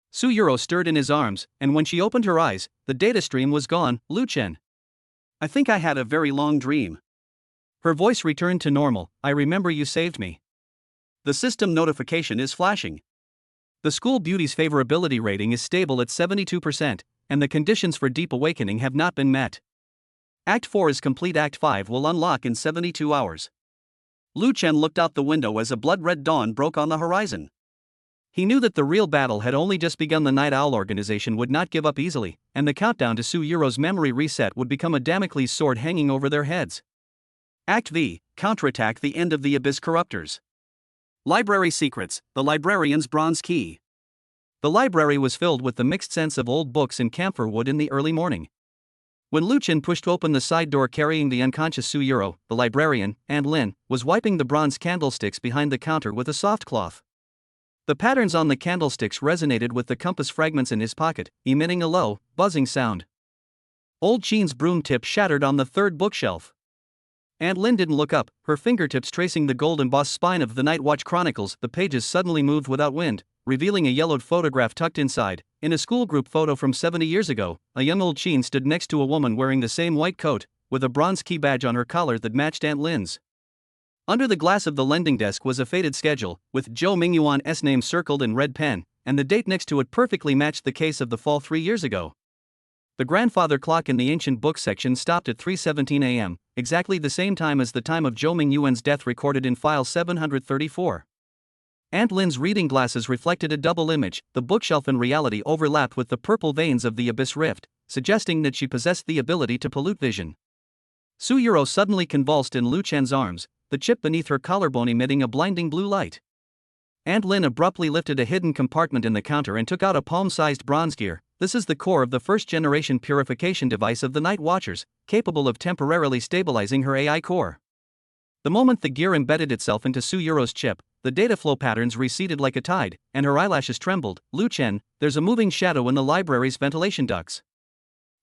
Su Yuro stirred in his arms, and when she opened her eyes, the data stream was gone. Lu Chen, I think I had a very long dream. Her voice returned to normal. I remember you saved me. The system notification is flashing. The school beauty's favorability rating is stable at 72%, and the conditions for deep awakening have not been met. Act 4 is complete. Act 5 will unlock in 72 hours. Lu Chen looked out the window as a blood-red dawn broke on the horizon. He knew that the real battle had only just begun. The Night Owl organization would not give up easily, and the countdown to Su Yuro's memory reset would become a Damocles sword hanging over their heads. Act V, Counterattack: The End of the Abyss Corruptors. Library Secrets: The Librarian's Bronze Key. The library was filled with the mixed scents of old books and camphor wood in the early morning. When Lu Chen pushed open the side door carrying the unconscious Su Yuro, the librarian, Aunt Lin, was wiping the bronze candlesticks behind the counter with a soft cloth. The patterns on the candlesticks resonated with the compass fragments in his pocket, emitting a low, buzzing sound. Old Chen's broom tip shattered on the third bookshelf. Aunt Lin didn't look up, her fingertips tracing the gold embossed spine of the Night Watch Chronicles. The pages suddenly moved without wind, revealing a yellowed photograph tucked inside. In a school group photo from 70 years ago, a young Old Chen stood next to a woman wearing the same white coat, with a bronze key badge on her collar that matched Aunt Lin's. Under the glass of the lending desk was a faded schedule, with Zhou Mingyuan's name circled in red pen, and the date next to it perfectly matched the case of the fall 3 years ago. The grandfather clock in the ancient book section stopped at 3:17 a.m., exactly the same time as the time of Zhou Mingyuan's death recorded in file 734. Aunt Lin's reading glasses reflected a double image. The bookshelf in reality overlapped with the purple veins of the Abyss Rift, suggesting that she possessed the ability to pollute vision. Su Yuro suddenly convulsed in Lu Chen's arms, the chip beneath her collarbone emitting a blinding blue light. Aunt Lin abruptly lifted a hidden compartment in the counter and took out a palm-sized bronze gear. This is the core of the first-generation purification device of the Night Watchers, capable of temporarily stabilizing her AI core. The moment the gear embedded itself into Su Yuro's chip, the data flow patterns receded like a tide, and her eyelashes trembled. Lu Chen, there's a moving shadow in the library's ventilation ducts.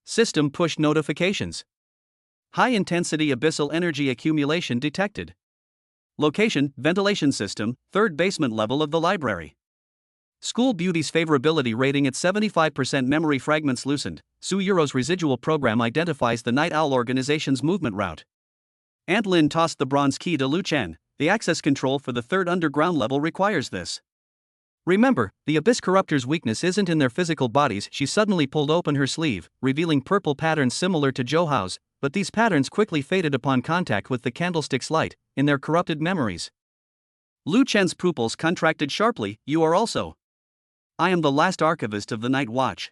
System push notifications. High-intensity abyssal energy accumulation detected. Location: ventilation system, third basement level of the library. School beauty's favorability rating at 75%. Memory fragments loosened. Su Yuro's residual program identifies the Night Owl organization's movement route. Aunt Lin tossed the bronze key to Lu Chen. The access control for the third underground level requires this. Remember, the Abyss Corruptors' weakness isn't in their physical bodies. She suddenly pulled open her sleeve, revealing purple patterns similar to Zhou Hao's, but these patterns quickly faded upon contact with the candlestick's light, in their corrupted memories. Lu Chen's pupils contracted sharply. You are also. I am the last archivist of the Night Watch.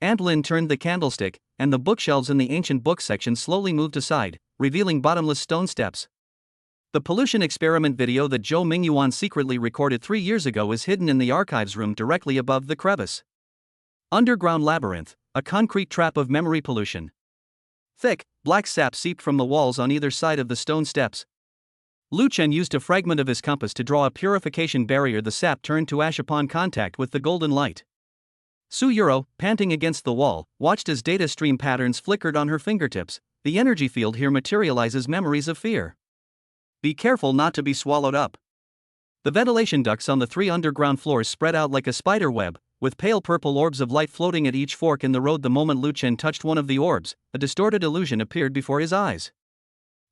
Aunt Lin turned the candlestick, and the bookshelves in the ancient book section slowly moved aside, revealing bottomless stone steps. The pollution experiment video that Zhou Mingyuan secretly recorded 3 years ago is hidden in the archives room directly above the crevice. Underground labyrinth, a concrete trap of memory pollution. Thick, black sap seeped from the walls on either side of the stone steps. Lu Chen used a fragment of his compass to draw a purification barrier. The sap turned to ash upon contact with the golden light. Su Yuro, panting against the wall, watched as data stream patterns flickered on her fingertips. The energy field here materializes memories of fear. Be careful not to be swallowed up. The ventilation ducts on the 3 underground floors spread out like a spider web, with pale purple orbs of light floating at each fork in the road. The moment Lu Chen touched one of the orbs, a distorted illusion appeared before his eyes.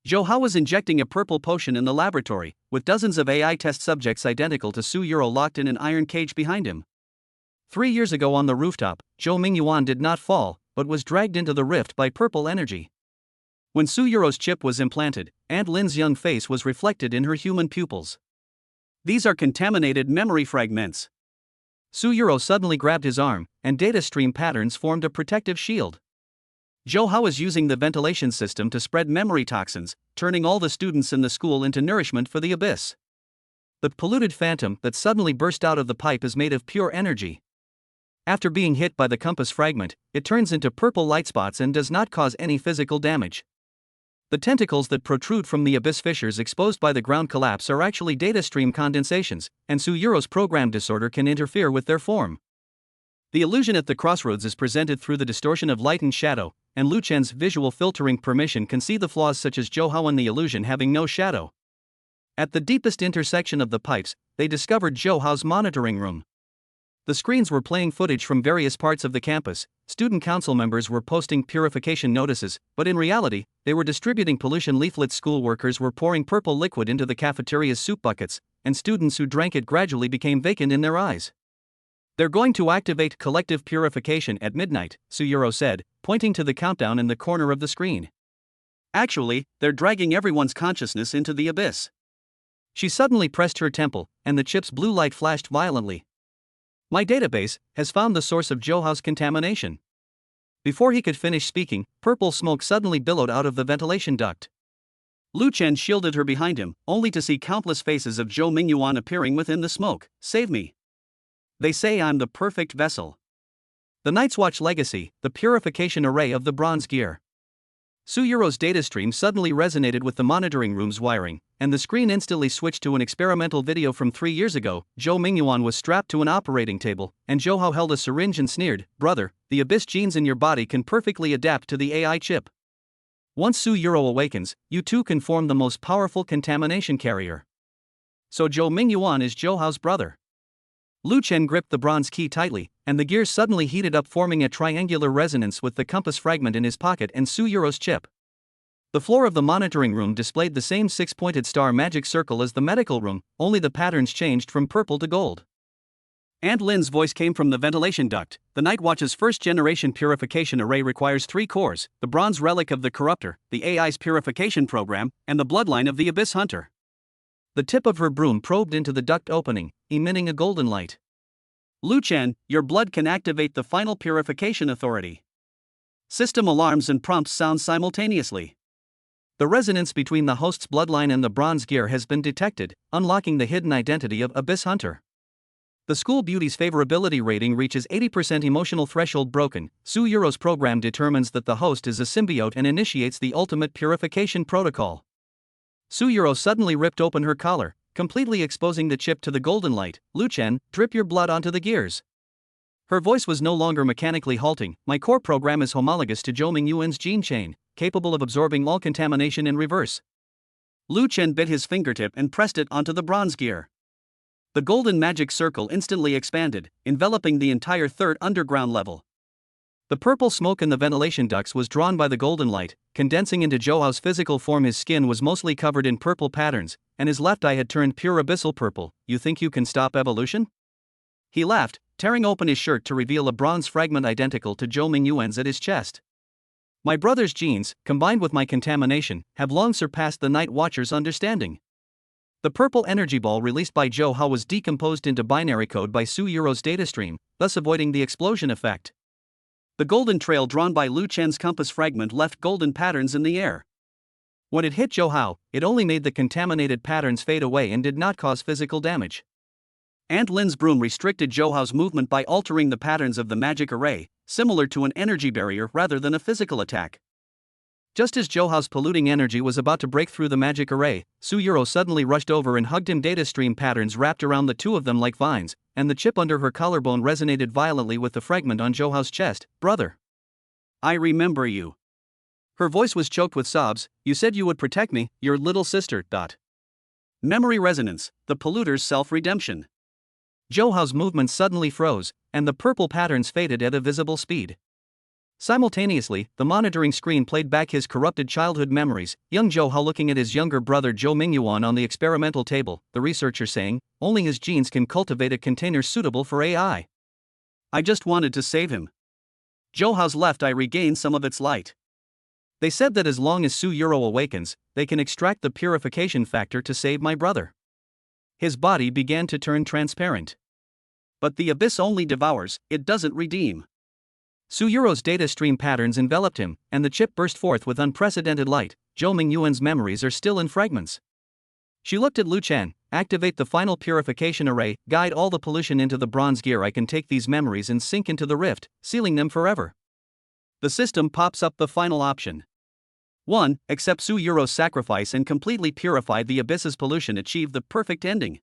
Zhou Hao was injecting a purple potion in the laboratory, with dozens of AI test subjects identical to Su Yuro locked in an iron cage behind him. 3 years ago on the rooftop, Zhou Mingyuan did not fall, but was dragged into the rift by purple energy. When Su Yuro's chip was implanted, Aunt Lin's young face was reflected in her human pupils. These are contaminated memory fragments. Su Yuro suddenly grabbed his arm, and data stream patterns formed a protective shield. Zhou Hao is using the ventilation system to spread memory toxins, turning all the students in the school into nourishment for the abyss. The polluted phantom that suddenly burst out of the pipe is made of pure energy. After being hit by the compass fragment, it turns into purple light spots and does not cause any physical damage. The tentacles that protrude from the abyss fissures exposed by the ground collapse are actually data stream condensations, and Su Yuro's program disorder can interfere with their form. The illusion at the crossroads is presented through the distortion of light and shadow, and Lu Chen's visual filtering permission can see the flaws such as Zhou Hao and the illusion having no shadow. At the deepest intersection of the pipes, they discovered Zhou Hao's monitoring room. The screens were playing footage from various parts of the campus. Student council members were posting purification notices, but in reality, they were distributing pollution leaflets. School workers were pouring purple liquid into the cafeteria's soup buckets, and students who drank it gradually became vacant in their eyes. They're going to activate collective purification at midnight, Su Yuro said, pointing to the countdown in the corner of the screen. Actually, they're dragging everyone's consciousness into the abyss. She suddenly pressed her temple, and the chip's blue light flashed violently. My database has found the source of Zhou Hao's contamination. Before he could finish speaking, purple smoke suddenly billowed out of the ventilation duct. Lu Chen shielded her behind him, only to see countless faces of Zhou Mingyuan appearing within the smoke. Save me. They say I'm the perfect vessel. The Night's Watch legacy, the purification array of the bronze gear. Su Yuro's data stream suddenly resonated with the monitoring room's wiring, and the screen instantly switched to an experimental video from 3 years ago. Zhou Mingyuan was strapped to an operating table, and Zhou Hao held a syringe and sneered, "Brother, the abyss genes in your body can perfectly adapt to the AI chip. Once Su Yuro awakens, you too can form the most powerful contamination carrier." So Zhou Mingyuan is Zhou Hao's brother. Lu Chen gripped the bronze key tightly, and the gears suddenly heated up, forming a triangular resonance with the compass fragment in his pocket and Su Yuro's chip. The floor of the monitoring room displayed the same 6-pointed star magic circle as the medical room, only the patterns changed from purple to gold. Aunt Lin's voice came from the ventilation duct. The Night Watch's first-generation purification array requires 3 cores: the bronze relic of the corruptor, the AI's purification program, and the bloodline of the abyss hunter. The tip of her broom probed into the duct opening, emitting a golden light. Lu Chen, your blood can activate the final purification authority. System alarms and prompts sound simultaneously. The resonance between the host's bloodline and the bronze gear has been detected, unlocking the hidden identity of Abyss Hunter. The school beauty's favorability rating reaches 80%. Emotional threshold broken. Su Yuro's program determines that the host is a symbiote and initiates the ultimate purification protocol. Su Yuro suddenly ripped open her collar, completely exposing the chip to the golden light. Lu Chen, drip your blood onto the gears. Her voice was no longer mechanically halting. My core program is homologous to Zhou Mingyuan's gene chain, capable of absorbing all contamination in reverse. Lu Chen bit his fingertip and pressed it onto the bronze gear. The golden magic circle instantly expanded, enveloping the entire 3rd underground level. The purple smoke in the ventilation ducts was drawn by the golden light, condensing into Zhou Hao's physical form. His skin was mostly covered in purple patterns, and his left eye had turned pure abyssal purple. You think you can stop evolution? He laughed, tearing open his shirt to reveal a bronze fragment identical to Zhou Mingyuan's at his chest. My brother's genes, combined with my contamination, have long surpassed the Night Watcher's understanding. The purple energy ball released by Zhou Hao was decomposed into binary code by Su Yuro's data stream, thus avoiding the explosion effect. The golden trail drawn by Lu Chen's compass fragment left golden patterns in the air. When it hit Zhou Hao, it only made the contaminated patterns fade away and did not cause physical damage. Aunt Lin's broom restricted Zhou Hao's movement by altering the patterns of the magic array, similar to an energy barrier rather than a physical attack. Just as Zhou Hao's polluting energy was about to break through the magic array, Su Yuro suddenly rushed over and hugged him. Data stream patterns wrapped around the two of them like vines, and the chip under her collarbone resonated violently with the fragment on Zhou Hao's chest. "Brother, I remember you." Her voice was choked with sobs. "You said you would protect me, your little sister." Memory resonance, the polluter's self-redemption. Zhou Hao's movements suddenly froze, and the purple patterns faded at a visible speed. Simultaneously, the monitoring screen played back his corrupted childhood memories, young Zhou Hao looking at his younger brother Zhou Mingyuan on the experimental table, the researcher saying, "Only his genes can cultivate a container suitable for AI. I just wanted to save him. Zhou Hao's left eye regained some of its light. They said that as long as Su Yuro awakens, they can extract the purification factor to save my brother." His body began to turn transparent. But the abyss only devours, it doesn't redeem. Su Yuro's data stream patterns enveloped him, and the chip burst forth with unprecedented light. Zhou Mingyuan's memories are still in fragments. She looked at Lu Chen. "Activate the final purification array, guide all the pollution into the bronze gear. I can take these memories and sink into the rift, sealing them forever." The system pops up the final option. 1. Accept Su Yuro's sacrifice and completely purify the abyss's pollution. Achieve the perfect ending.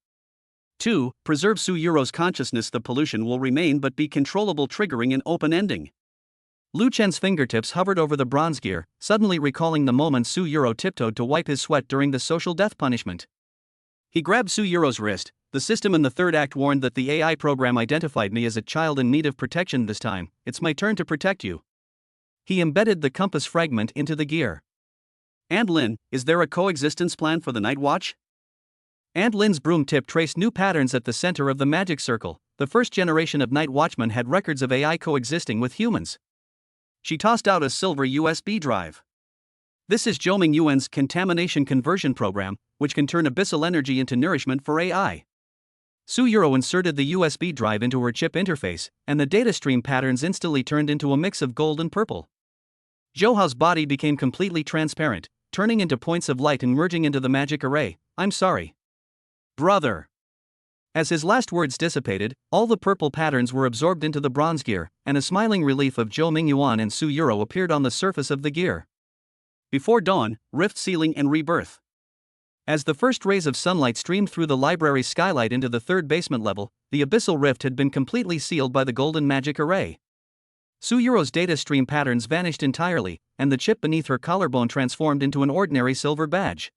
2. Preserve Su Yuro's consciousness. The pollution will remain but be controllable, triggering an open ending. Lu Chen's fingertips hovered over the bronze gear, suddenly recalling the moment Su Yuro tiptoed to wipe his sweat during the social death punishment. He grabbed Su Yuro's wrist. "The system in the third act warned that the AI program identified me as a child in need of protection. This time, it's my turn to protect you." He embedded the compass fragment into the gear. "Aunt Lin, is there a coexistence plan for the Night Watch?" Aunt Lin's broom tip traced new patterns at the center of the magic circle. The first generation of Night Watchmen had records of AI coexisting with humans. She tossed out a silver USB drive. "This is Zhou Mingyuan's contamination conversion program, which can turn abyssal energy into nourishment for AI." Su Yuro inserted the USB drive into her chip interface, and the data stream patterns instantly turned into a mix of gold and purple. Zhou Hao's body became completely transparent, turning into points of light and merging into the magic array. "I'm sorry, brother." As his last words dissipated, all the purple patterns were absorbed into the bronze gear, and a smiling relief of Zhou Mingyuan and Su Yuro appeared on the surface of the gear. Before dawn, rift sealing and rebirth. As the first rays of sunlight streamed through the library's skylight into the third basement level, the abyssal rift had been completely sealed by the golden magic array. Su Yuro's data stream patterns vanished entirely, and the chip beneath her collarbone transformed into an ordinary silver badge.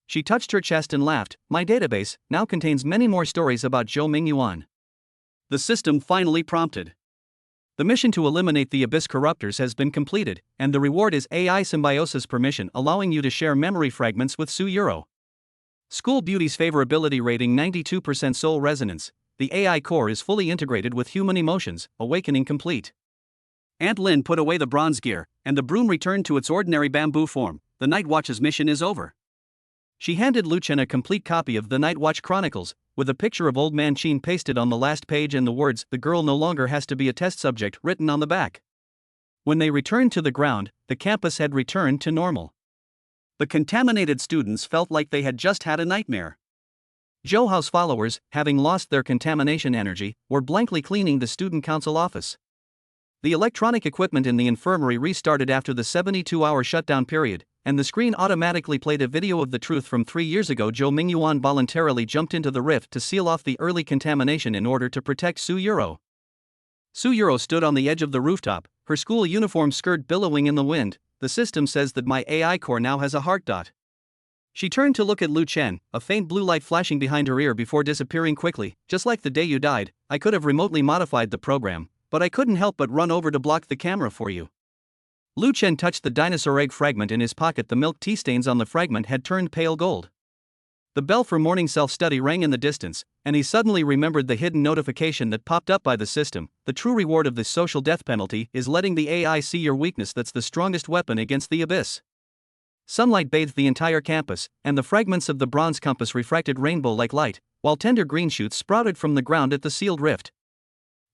She touched her chest and laughed. "My database now contains many more stories about Zhou Mingyuan." The system finally prompted. "The mission to eliminate the abyss corruptors has been completed, and the reward is AI symbiosis permission, allowing you to share memory fragments with Su Yuro. School Beauty's favorability rating 92%. Soul resonance. The AI core is fully integrated with human emotions, awakening complete." Aunt Lin put away the bronze gear, and the broom returned to its ordinary bamboo form. "The Night Watch's mission is over." She handed Lu Chen a complete copy of the Night Watch Chronicles, with a picture of Old Man Qin pasted on the last page and the words, "The girl no longer has to be a test subject," written on the back. When they returned to the ground, the campus had returned to normal. The contaminated students felt like they had just had a nightmare. Zhou Hao's followers, having lost their contamination energy, were blankly cleaning the student council office. The electronic equipment in the infirmary restarted after the 72-hour shutdown period, and the screen automatically played a video of the truth from 3 years ago. Zhou Mingyuan voluntarily jumped into the rift to seal off the early contamination in order to protect Su Yuro. Su Yuro stood on the edge of the rooftop, her school uniform skirt billowing in the wind. "The system says that my AI core now has a heart. She turned to look at Lu Chen, a faint blue light flashing behind her ear before disappearing quickly. "Just like the day you died, I could have remotely modified the program, but I couldn't help but run over to block the camera for you." Lu Chen touched the dinosaur egg fragment in his pocket. The milk tea stains on the fragment had turned pale gold. The bell for morning self-study rang in the distance, and he suddenly remembered the hidden notification that popped up by the system. "The true reward of this social death penalty is letting the AI see your weakness. That's the strongest weapon against the abyss." Sunlight bathed the entire campus, and the fragments of the bronze compass refracted rainbow-like light, while tender green shoots sprouted from the ground at the sealed rift.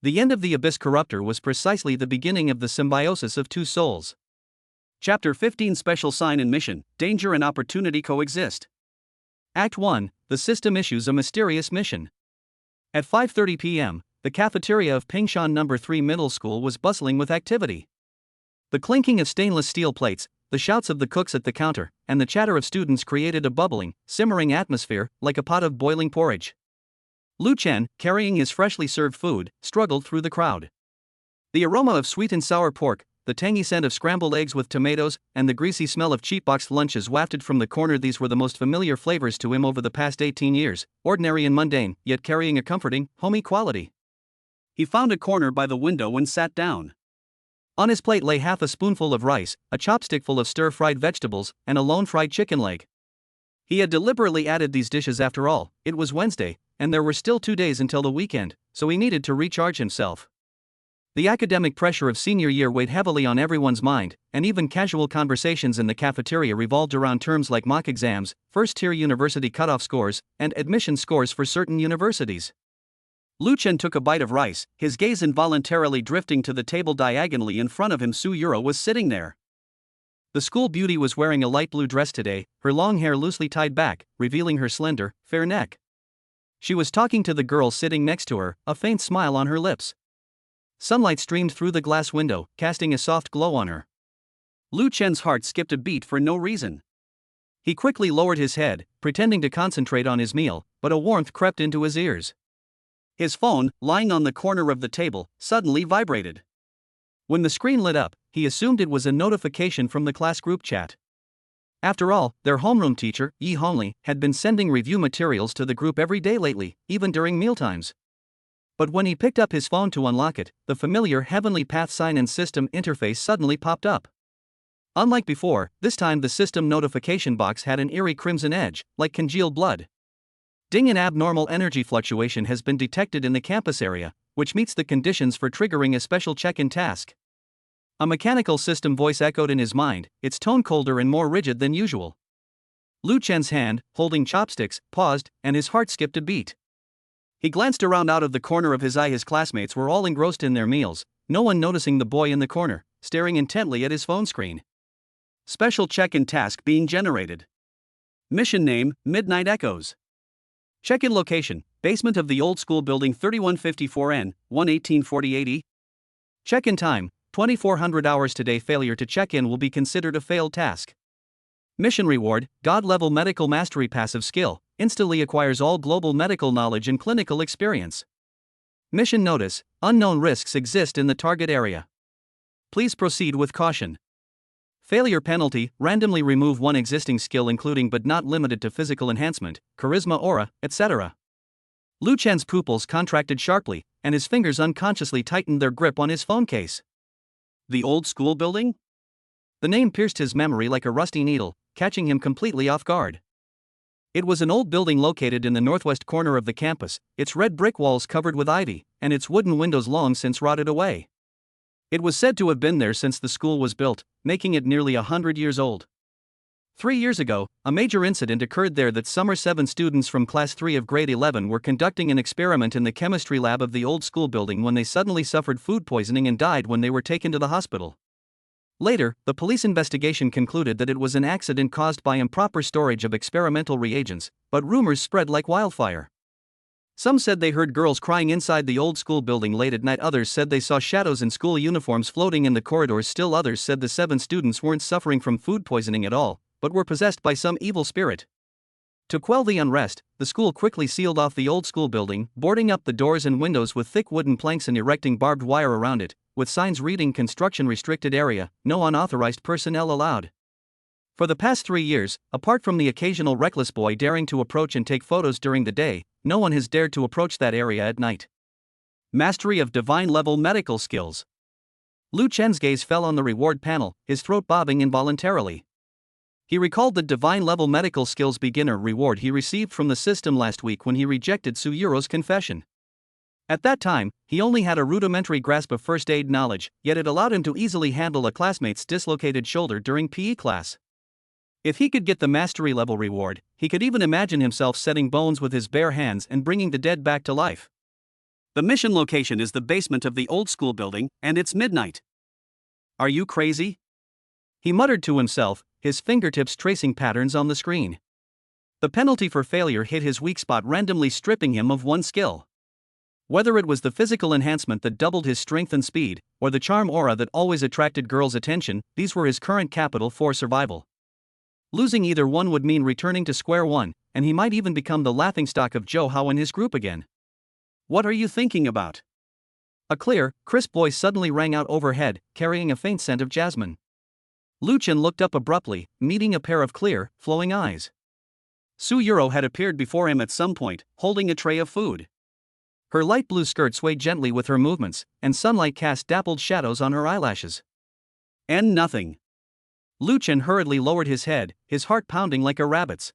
The end of the Abyss Corruptor was precisely the beginning of the symbiosis of two souls. Chapter 15 Special Sign and Mission, Danger and Opportunity Coexist. Act 1, The System Issues a Mysterious Mission. At 5:30 p.m., the cafeteria of Pingshan No. 3 Middle School was bustling with activity. The clinking of stainless steel plates, the shouts of the cooks at the counter, and the chatter of students created a bubbling, simmering atmosphere, like a pot of boiling porridge. Lu Chen, carrying his freshly served food, struggled through the crowd. The aroma of sweet and sour pork, the tangy scent of scrambled eggs with tomatoes, and the greasy smell of cheap boxed lunches wafted from the corner. These were the most familiar flavors to him over the past 18 years, ordinary and mundane, yet carrying a comforting, homey quality. He found a corner by the window and sat down. On his plate lay half a spoonful of rice, a chopstickful of stir-fried vegetables, and a lone fried chicken leg. He had deliberately added these dishes after all. It was Wednesday, and there were still 2 days until the weekend, so he needed to recharge himself. The academic pressure of senior year weighed heavily on everyone's mind, and even casual conversations in the cafeteria revolved around terms like mock exams, first-tier university cutoff scores, and admission scores for certain universities. Lu Chen took a bite of rice, his gaze involuntarily drifting to the table diagonally in front of him. Su Yuro was sitting there. The school beauty was wearing a light blue dress today, her long hair loosely tied back, revealing her slender, fair neck. She was talking to the girl sitting next to her, a faint smile on her lips. Sunlight streamed through the glass window, casting a soft glow on her. Lu Chen's heart skipped a beat for no reason. He quickly lowered his head, pretending to concentrate on his meal, but a warmth crept into his ears. His phone, lying on the corner of the table, suddenly vibrated. When the screen lit up, he assumed it was a notification from the class group chat. After all, their homeroom teacher, Yi Hongli, had been sending review materials to the group every day lately, even during mealtimes. But when he picked up his phone to unlock it, the familiar Heavenly Path sign and system interface suddenly popped up. Unlike before, this time the system notification box had an eerie crimson edge, like congealed blood. Ding, an abnormal energy fluctuation has been detected in the campus area, which meets the conditions for triggering a special check-in task. A mechanical system voice echoed in his mind, its tone colder and more rigid than usual. Lu Chen's hand, holding chopsticks, paused, and his heart skipped a beat. He glanced around out of the corner of his eye. His classmates were all engrossed in their meals, no one noticing the boy in the corner, staring intently at his phone screen. Special check-in task being generated. Mission name, Midnight Echoes. Check-in location, basement of the old school building 3154N, 11848E. Check-in time, 2400 hours today. Failure to check in will be considered a failed task. Mission reward, God-level medical mastery. Passive skill, instantly acquires all global medical knowledge and clinical experience. Mission notice, unknown risks exist in the target area. Please proceed with caution. Failure penalty, randomly remove one existing skill including but not limited to physical enhancement, charisma, aura, etc. Lu Chen's pupils contracted sharply, and his fingers unconsciously tightened their grip on his phone case. The old school building? The name pierced his memory like a rusty needle, catching him completely off guard. It was an old building located in the northwest corner of the campus, its red brick walls covered with ivy, and its wooden windows long since rotted away. It was said to have been there since the school was built, making it nearly 100 years old. 3 years ago, a major incident occurred there. That summer, 7 students from Class 3 of Grade 11 were conducting an experiment in the chemistry lab of the old school building when they suddenly suffered food poisoning and died when they were taken to the hospital. Later, the police investigation concluded that it was an accident caused by improper storage of experimental reagents, but rumors spread like wildfire. Some said they heard girls crying inside the old school building late at night. Others said they saw shadows in school uniforms floating in the corridors. Still others said the 7 students weren't suffering from food poisoning at all, but were possessed by some evil spirit. To quell the unrest, the school quickly sealed off the old school building, boarding up the doors and windows with thick wooden planks and erecting barbed wire around it, with signs reading "Construction Restricted Area, no unauthorized personnel allowed." For the past 3 years, apart from the occasional reckless boy daring to approach and take photos during the day, no one has dared to approach that area at night. Mastery of divine-level medical skills. Lu Chen's gaze fell on the reward panel, his throat bobbing involuntarily. He recalled the divine-level medical skills beginner reward he received from the system last week when he rejected Su Yuro's confession. At that time, he only had a rudimentary grasp of first aid knowledge, yet it allowed him to easily handle a classmate's dislocated shoulder during PE class. If he could get the mastery level reward, he could even imagine himself setting bones with his bare hands and bringing the dead back to life. The mission location is the basement of the old school building, and it's midnight. Are you crazy? He muttered to himself, his fingertips tracing patterns on the screen. The penalty for failure hit his weak spot, randomly stripping him of one skill. Whether it was the physical enhancement that doubled his strength and speed, or the charm aura that always attracted girls' attention, these were his current capital for survival. Losing either one would mean returning to square one, and he might even become the laughingstock of Joe Howe and his group again. What are you thinking about? A clear, crisp voice suddenly rang out overhead, carrying a faint scent of jasmine. Lu Chen looked up abruptly, meeting a pair of clear, flowing eyes. Su Yuro had appeared before him at some point, holding a tray of food. Her light blue skirt swayed gently with her movements, and sunlight cast dappled shadows on her eyelashes. And nothing. Lu Chen hurriedly lowered his head, his heart pounding like a rabbit's.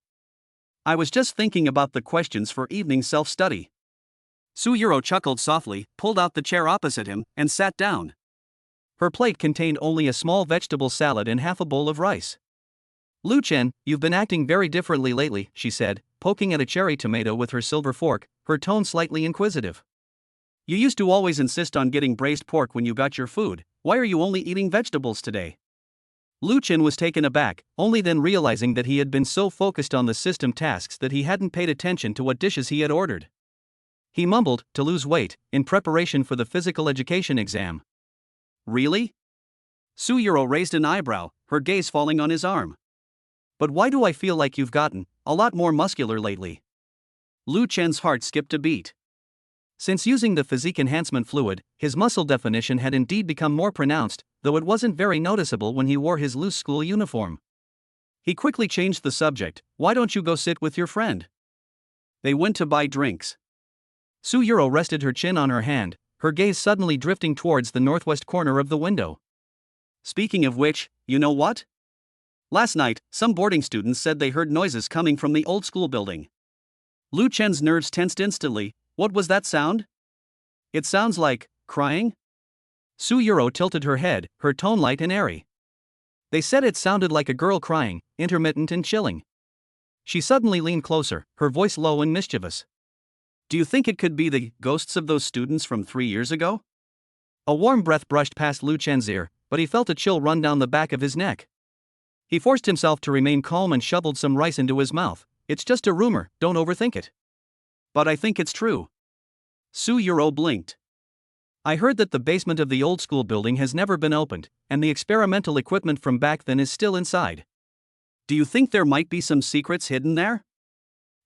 I was just thinking about the questions for evening self-study. Su Yuro chuckled softly, pulled out the chair opposite him, and sat down. Her plate contained only a small vegetable salad and half a bowl of rice. Lu Chen, you've been acting very differently lately, she said, poking at a cherry tomato with her silver fork, her tone slightly inquisitive. You used to always insist on getting braised pork when you got your food. Why are you only eating vegetables today? Lu Chen was taken aback, only then realizing that he had been so focused on the system tasks that he hadn't paid attention to what dishes he had ordered. He mumbled, to lose weight, in preparation for the physical education exam. Really? Su Yuro raised an eyebrow, her gaze falling on his arm. But why do I feel like you've gotten a lot more muscular lately? Lu Chen's heart skipped a beat. Since using the physique enhancement fluid, his muscle definition had indeed become more pronounced, though it wasn't very noticeable when he wore his loose school uniform. He quickly changed the subject. Why don't you go sit with your friend? They went to buy drinks. Su Yuro rested her chin on her hand, her gaze suddenly drifting towards the northwest corner of the window. Speaking of which, you know what? Last night, some boarding students said they heard noises coming from the old school building. Lu Chen's nerves tensed instantly. What was that sound? It sounds like crying? Su Yuro tilted her head, her tone light and airy. They said it sounded like a girl crying, intermittent and chilling. She suddenly leaned closer, her voice low and mischievous. Do you think it could be the ghosts of those students from 3 years ago? A warm breath brushed past Lu Chen's ear, but he felt a chill run down the back of his neck. He forced himself to remain calm and shoveled some rice into his mouth. It's just a rumor, don't overthink it. But I think it's true. Su Yuro blinked. I heard that the basement of the old school building has never been opened, and the experimental equipment from back then is still inside. Do you think there might be some secrets hidden there?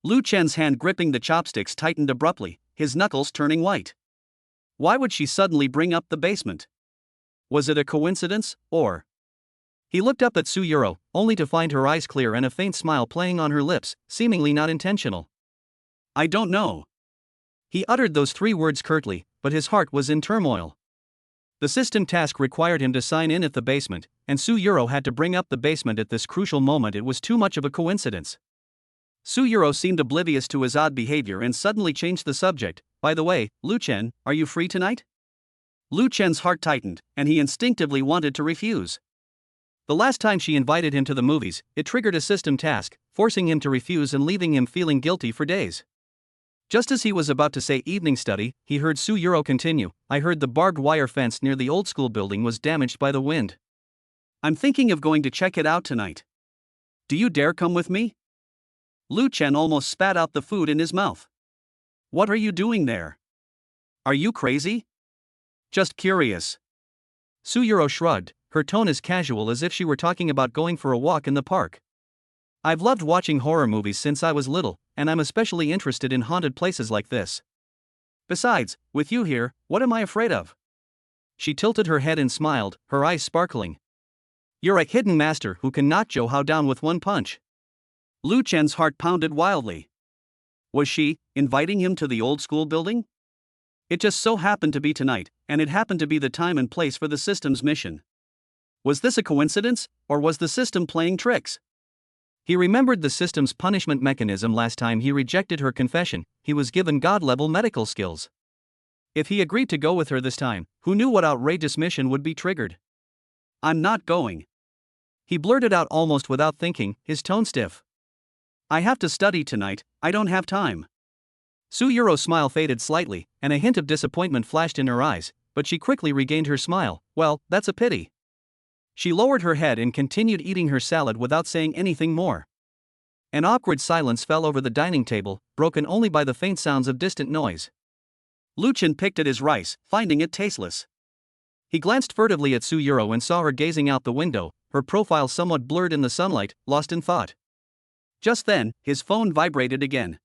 Lu Chen's hand gripping the chopsticks tightened abruptly, his knuckles turning white. Why would she suddenly bring up the basement? Was it a coincidence, or? He looked up at Su Yuro, only to find her eyes clear and a faint smile playing on her lips, seemingly not intentional. I don't know. He uttered those 3 words curtly, but his heart was in turmoil. The system task required him to sign in at the basement, and Su Yuro had to bring up the basement at this crucial moment. It was too much of a coincidence. Su Yuro seemed oblivious to his odd behavior and suddenly changed the subject. By the way, Lu Chen, are you free tonight? Lu Chen's heart tightened, and he instinctively wanted to refuse. The last time she invited him to the movies, it triggered a system task, forcing him to refuse and leaving him feeling guilty for days. Just as he was about to say evening study, he heard Su Yuro continue. I heard the barbed wire fence near the old school building was damaged by the wind. I'm thinking of going to check it out tonight. Do you dare come with me? Lu Chen almost spat out the food in his mouth. What are you doing there? Are you crazy? Just curious. Su Yuro shrugged, her tone as casual as if she were talking about going for a walk in the park. I've loved watching horror movies since I was little, and I'm especially interested in haunted places like this. Besides, with you here, what am I afraid of? She tilted her head and smiled, her eyes sparkling. You're a hidden master who can knock Joe Howe down with one punch. Lu Chen's heart pounded wildly. Was she inviting him to the old school building? It just so happened to be tonight, and it happened to be the time and place for the system's mission. Was this a coincidence, or was the system playing tricks? He remembered the system's punishment mechanism last time he rejected her confession. He was given god-level medical skills. If he agreed to go with her this time, who knew what outrageous mission would be triggered? I'm not going. He blurted out almost without thinking, his tone stiff. I have to study tonight, I don't have time. Su Yuro's smile faded slightly, and a hint of disappointment flashed in her eyes, but she quickly regained her smile. Well, that's a pity. She lowered her head and continued eating her salad without saying anything more. An awkward silence fell over the dining table, broken only by the faint sounds of distant noise. Lu Chen picked at his rice, finding it tasteless. He glanced furtively at Su Yuro and saw her gazing out the window, her profile somewhat blurred in the sunlight, lost in thought. Just then, his phone vibrated again.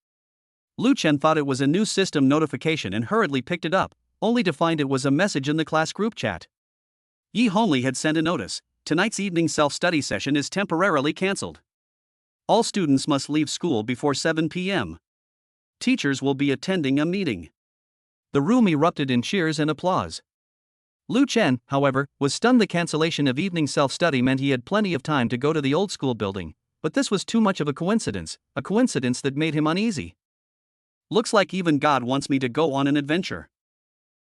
Lu Chen thought it was a new system notification and hurriedly picked it up, only to find it was a message in the class group chat. Yi Hongli had sent a notice. Tonight's evening self-study session is temporarily cancelled. All students must leave school before 7 p.m. Teachers will be attending a meeting. The room erupted in cheers and applause. Lu Chen, however, was stunned. The cancellation of evening self-study meant he had plenty of time to go to the old school building, but this was too much of a coincidence that made him uneasy. Looks like even God wants me to go on an adventure.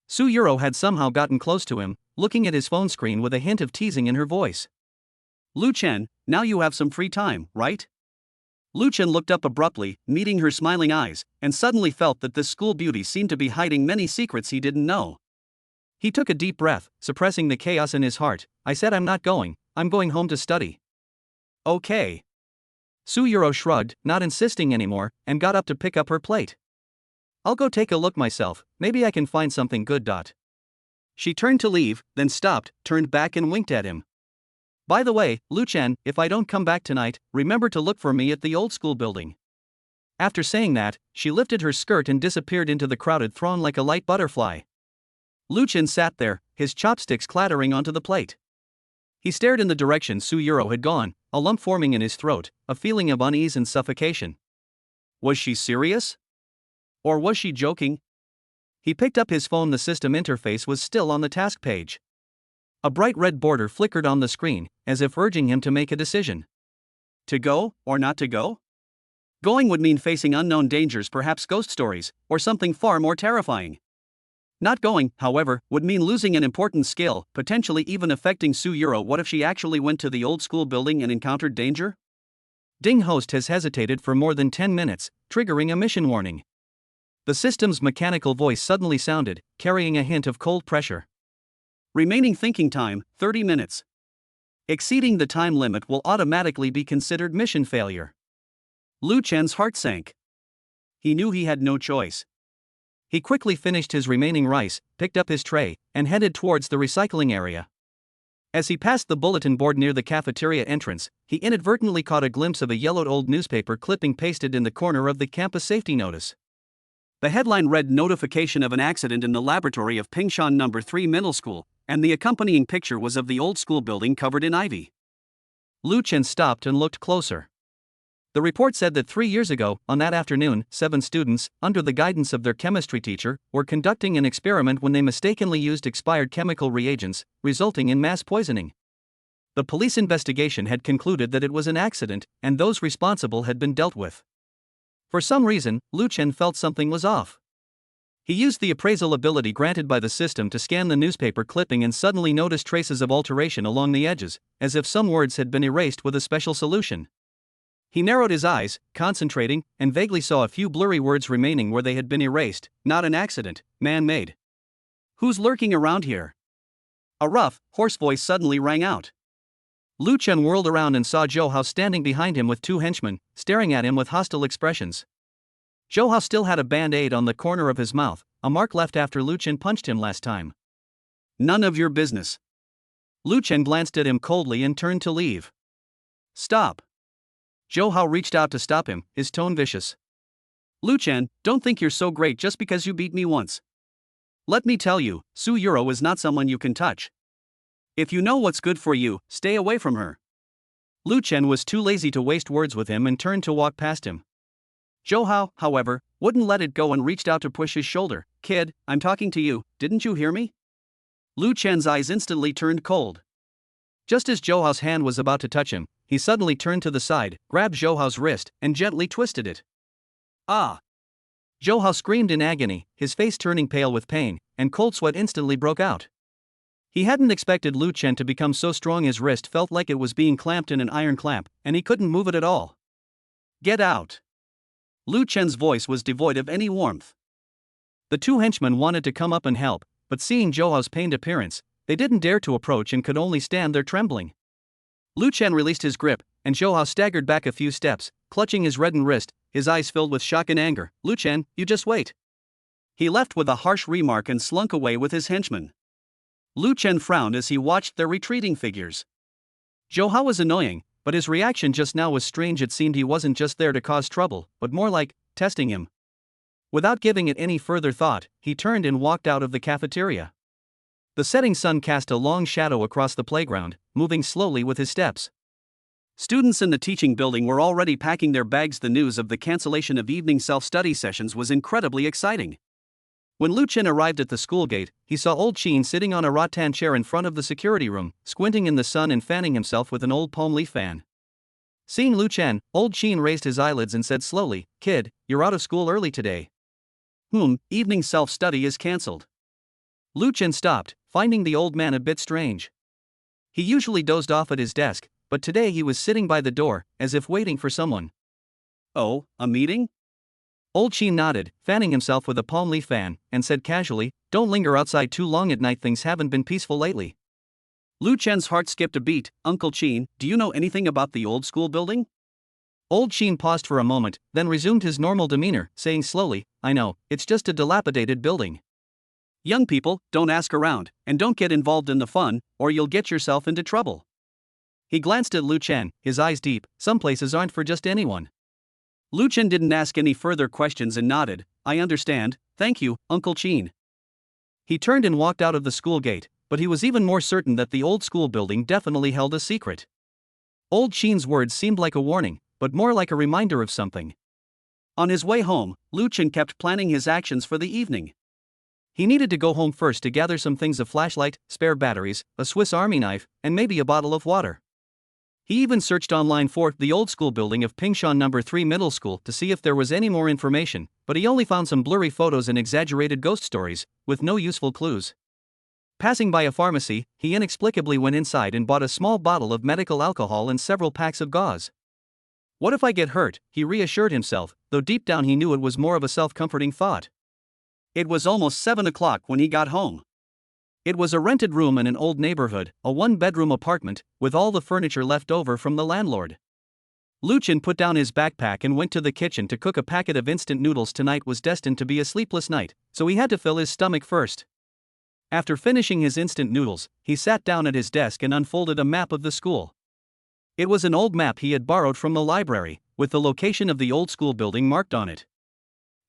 Su Yuro had somehow gotten close to him, looking at his phone screen with a hint of teasing in her voice. Lu Chen, now you have some free time, right? Lu Chen looked up abruptly, meeting her smiling eyes, and suddenly felt that this school beauty seemed to be hiding many secrets he didn't know. He took a deep breath, suppressing the chaos in his heart. I said I'm not going, I'm going home to study. Okay. Su Yuro shrugged, not insisting anymore, and got up to pick up her plate. I'll go take a look myself, maybe I can find something good. She turned to leave, then stopped, turned back and winked at him. By the way, Lu Chen, if I don't come back tonight, remember to look for me at the old school building. After saying that, she lifted her skirt and disappeared into the crowded throng like a light butterfly. Lu Chen sat there, his chopsticks clattering onto the plate. He stared in the direction Su Yuro had gone, a lump forming in his throat, a feeling of unease and suffocation. Was she serious? Or was she joking? He picked up his phone. The system interface was still on the task page. A bright red border flickered on the screen, as if urging him to make a decision. To go, or not to go? Going would mean facing unknown dangers, perhaps ghost stories, or something far more terrifying. Not going, however, would mean losing an important skill, potentially even affecting Su Yuro. What if she actually went to the old school building and encountered danger? Ding host has hesitated for more than 10 minutes, triggering a mission warning. The system's mechanical voice suddenly sounded, carrying a hint of cold pressure. Remaining thinking time, 30 minutes. Exceeding the time limit will automatically be considered mission failure. Lu Chen's heart sank. He knew he had no choice. He quickly finished his remaining rice, picked up his tray, and headed towards the recycling area. As he passed the bulletin board near the cafeteria entrance, he inadvertently caught a glimpse of a yellowed old newspaper clipping pasted in the corner of the campus safety notice. The headline read "Notification of an accident in the laboratory of Pingshan No. 3 Middle School," and the accompanying picture was of the old school building covered in ivy. Lu Chen stopped and looked closer. The report said that 3 years ago, on that afternoon, 7 students, under the guidance of their chemistry teacher, were conducting an experiment when they mistakenly used expired chemical reagents, resulting in mass poisoning. The police investigation had concluded that it was an accident, and those responsible had been dealt with. For some reason, Lu Chen felt something was off. He used the appraisal ability granted by the system to scan the newspaper clipping and suddenly noticed traces of alteration along the edges, as if some words had been erased with a special solution. He narrowed his eyes, concentrating, and vaguely saw a few blurry words remaining where they had been erased. Not an accident, man-made. Who's lurking around here? A rough, hoarse voice suddenly rang out. Lu Chen whirled around and saw Zhou Hao standing behind him with 2 henchmen, staring at him with hostile expressions. Zhou Hao still had a band-aid on the corner of his mouth, a mark left after Lu Chen punched him last time. None of your business. Lu Chen glanced at him coldly and turned to leave. Stop. Zhou Hao reached out to stop him, his tone vicious. Lu Chen, don't think you're so great just because you beat me once. Let me tell you, Su Yuro is not someone you can touch. If you know what's good for you, stay away from her. Lu Chen was too lazy to waste words with him and turned to walk past him. Zhou Hao, however, wouldn't let it go and reached out to push his shoulder. Kid, I'm talking to you, didn't you hear me? Lu Chen's eyes instantly turned cold. Just as Zhou Hao's hand was about to touch him, he suddenly turned to the side, grabbed Zhou Hao's wrist, and gently twisted it. Ah! Zhou Hao screamed in agony, his face turning pale with pain, and cold sweat instantly broke out. He hadn't expected Lu Chen to become so strong. His wrist felt like it was being clamped in an iron clamp, and he couldn't move it at all. Get out! Lu Chen's voice was devoid of any warmth. The two henchmen wanted to come up and help, but seeing Zhou Hao's pained appearance, they didn't dare to approach and could only stand there trembling. Lu Chen released his grip, and Zhou Hao staggered back a few steps, clutching his reddened wrist, his eyes filled with shock and anger. "Lu Chen, you just wait." He left with a harsh remark and slunk away with his henchmen. Lu Chen frowned as he watched their retreating figures. Zhou Hao was annoying, but his reaction just now was strange. It seemed he wasn't just there to cause trouble, but more like testing him. Without giving it any further thought, he turned and walked out of the cafeteria. The setting sun cast a long shadow across the playground, moving slowly with his steps. Students in the teaching building were already packing their bags. The news of the cancellation of evening self-study sessions was incredibly exciting. When Lu Chen arrived at the school gate, he saw old Qin sitting on a rattan chair in front of the security room, squinting in the sun and fanning himself with an old palm leaf fan. Seeing Lu Chen, old Qin raised his eyelids and said slowly, "Kid, you're out of school early today." Evening self-study is cancelled." Lu Chen stopped, finding the old man a bit strange. He usually dozed off at his desk, but today he was sitting by the door, as if waiting for someone. "Oh, a meeting?" Old Qin nodded, fanning himself with a palm leaf fan, and said casually, "Don't linger outside too long at night. Things haven't been peaceful lately." Lu Chen's heart skipped a beat. "Uncle Qin, do you know anything about the old school building?" Old Qin paused for a moment, then resumed his normal demeanor, saying slowly, "I know, it's just a dilapidated building. Young people, don't ask around, and don't get involved in the fun, or you'll get yourself into trouble." He glanced at Lu Chen, his eyes deep. "Some places aren't for just anyone." Lu Chen didn't ask any further questions and nodded. "I understand, thank you, Uncle Qin." He turned and walked out of the school gate, but he was even more certain that the old school building definitely held a secret. Old Qin's words seemed like a warning, but more like a reminder of something. On his way home, Lu Chen kept planning his actions for the evening. He needed to go home first to gather some things: a flashlight, spare batteries, a Swiss Army knife, and maybe a bottle of water. He even searched online for the old school building of Pingshan No. 3 Middle School to see if there was any more information, but he only found some blurry photos and exaggerated ghost stories, with no useful clues. Passing by a pharmacy, he inexplicably went inside and bought a small bottle of medical alcohol and several packs of gauze. "What if I get hurt?" he reassured himself, though deep down he knew it was more of a self-comforting thought. It was almost 7 o'clock when he got home. It was a rented room in an old neighborhood, a one-bedroom apartment, with all the furniture left over from the landlord. Lu Chen put down his backpack and went to the kitchen to cook a packet of instant noodles. Tonight was destined to be a sleepless night, so he had to fill his stomach first. After finishing his instant noodles, he sat down at his desk and unfolded a map of the school. It was an old map he had borrowed from the library, with the location of the old school building marked on it.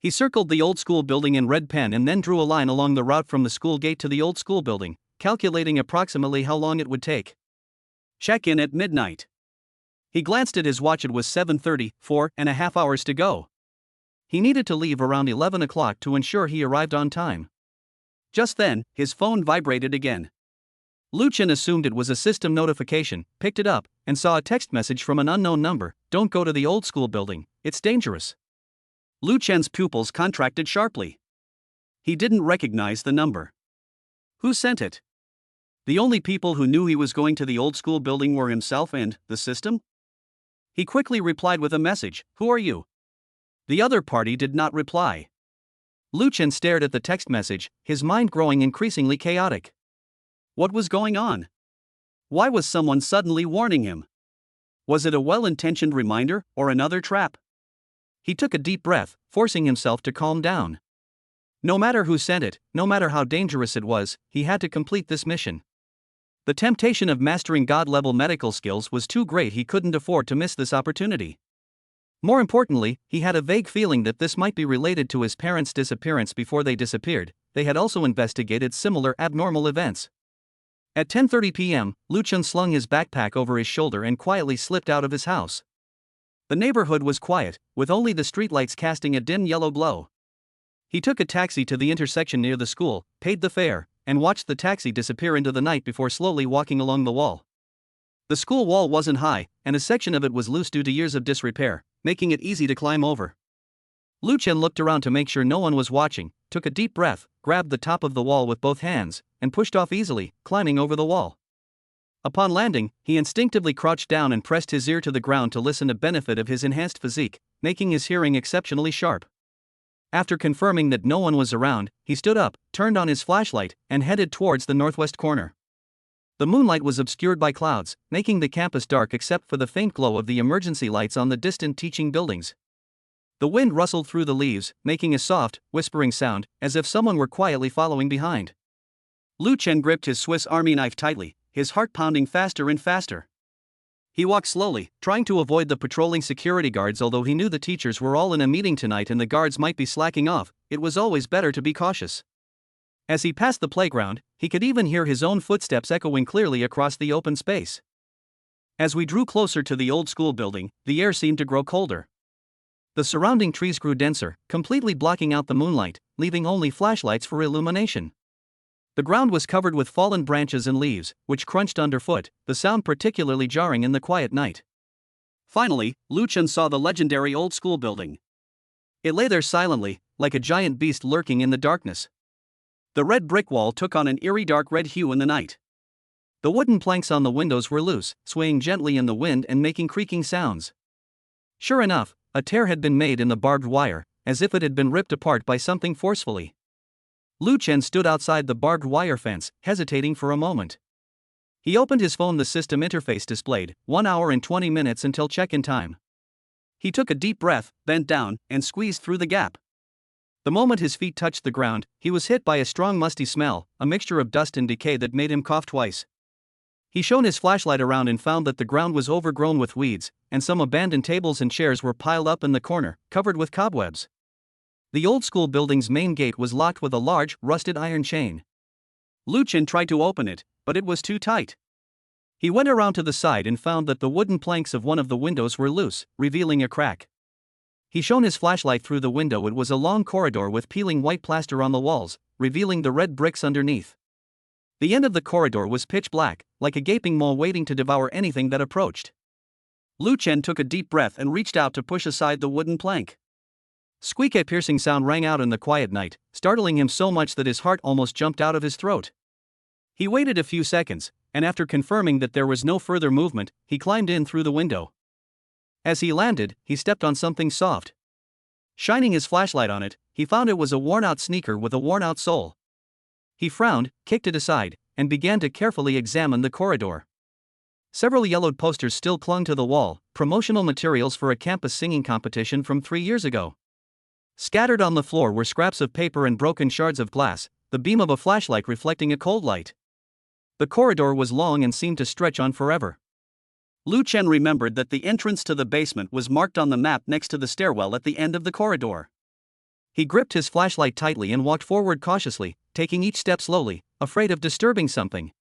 He circled the old school building in red pen and then drew a line along the route from the school gate to the old school building, calculating approximately how long it would take. Check in at midnight. He glanced at his watch. It was 7:30, 4.5 hours to go. He needed to leave around 11 o'clock to ensure he arrived on time. Just then, his phone vibrated again. Lu Chen assumed it was a system notification, picked it up, and saw a text message from an unknown number: "Don't go to the old school building, it's dangerous." Lu Chen's pupils contracted sharply. He didn't recognize the number. Who sent it? The only people who knew he was going to the old school building were himself and the system? He quickly replied with a message: "Who are you?" The other party did not reply. Lu Chen stared at the text message, his mind growing increasingly chaotic. What was going on? Why was someone suddenly warning him? Was it a well-intentioned reminder, or another trap? He took a deep breath, forcing himself to calm down. No matter who sent it, no matter how dangerous it was, he had to complete this mission. The temptation of mastering God-level medical skills was too great. He couldn't afford to miss this opportunity. More importantly, he had a vague feeling that this might be related to his parents' disappearance. Before they disappeared, they had also investigated similar abnormal events. At 10:30 p.m., Lu Chen slung his backpack over his shoulder and quietly slipped out of his house. The neighborhood was quiet, with only the streetlights casting a dim yellow glow. He took a taxi to the intersection near the school, paid the fare, and watched the taxi disappear into the night before slowly walking along the wall. The school wall wasn't high, and a section of it was loose due to years of disrepair, making it easy to climb over. Lu Chen looked around to make sure no one was watching, took a deep breath, grabbed the top of the wall with both hands, and pushed off easily, climbing over the wall. Upon landing, he instinctively crouched down and pressed his ear to the ground to listen to benefit of his enhanced physique, making his hearing exceptionally sharp. After confirming that no one was around, he stood up, turned on his flashlight, and headed towards the northwest corner. The moonlight was obscured by clouds, making the campus dark except for the faint glow of the emergency lights on the distant teaching buildings. The wind rustled through the leaves, making a soft, whispering sound, as if someone were quietly following behind. Lu Chen gripped his Swiss Army knife tightly, his heart pounding faster and faster. He walked slowly, trying to avoid the patrolling security guards. Although he knew the teachers were all in a meeting tonight and the guards might be slacking off, it was always better to be cautious. As he passed the playground, he could even hear his own footsteps echoing clearly across the open space. As we drew closer to the old school building, the air seemed to grow colder. The surrounding trees grew denser, completely blocking out the moonlight, leaving only flashlights for illumination. The ground was covered with fallen branches and leaves, which crunched underfoot, the sound particularly jarring in the quiet night. Finally, Lu Chen saw the legendary old school building. It lay there silently, like a giant beast lurking in the darkness. The red brick wall took on an eerie dark red hue in the night. The wooden planks on the windows were loose, swaying gently in the wind and making creaking sounds. Sure enough, a tear had been made in the barbed wire, as if it had been ripped apart by something forcefully. Lu Chen stood outside the barbed wire fence, hesitating for a moment. He opened his phone. The system interface displayed 1 hour and 20 minutes until check-in time. He took a deep breath, bent down, and squeezed through the gap. The moment his feet touched the ground, he was hit by a strong musty smell, a mixture of dust and decay that made him cough twice. He shone his flashlight around and found that the ground was overgrown with weeds, and some abandoned tables and chairs were piled up in the corner, covered with cobwebs. The old school building's main gate was locked with a large, rusted iron chain. Lu Chen tried to open it, but it was too tight. He went around to the side and found that the wooden planks of one of the windows were loose, revealing a crack. He shone his flashlight through the window. It was a long corridor with peeling white plaster on the walls, revealing the red bricks underneath. The end of the corridor was pitch black, like a gaping maw waiting to devour anything that approached. Lu Chen took a deep breath and reached out to push aside the wooden plank. Squeak! A piercing sound rang out in the quiet night, startling him so much that his heart almost jumped out of his throat. He waited a few seconds, and after confirming that there was no further movement, he climbed in through the window. As he landed, he stepped on something soft. Shining his flashlight on it, he found it was a worn-out sneaker with a worn-out sole. He frowned, kicked it aside, and began to carefully examine the corridor. Several yellowed posters still clung to the wall, promotional materials for a campus singing competition from 3 years ago. Scattered on the floor were scraps of paper and broken shards of glass, the beam of a flashlight reflecting a cold light. The corridor was long and seemed to stretch on forever. Lu Chen remembered that the entrance to the basement was marked on the map next to the stairwell at the end of the corridor. He gripped his flashlight tightly and walked forward cautiously, taking each step slowly, afraid of disturbing something.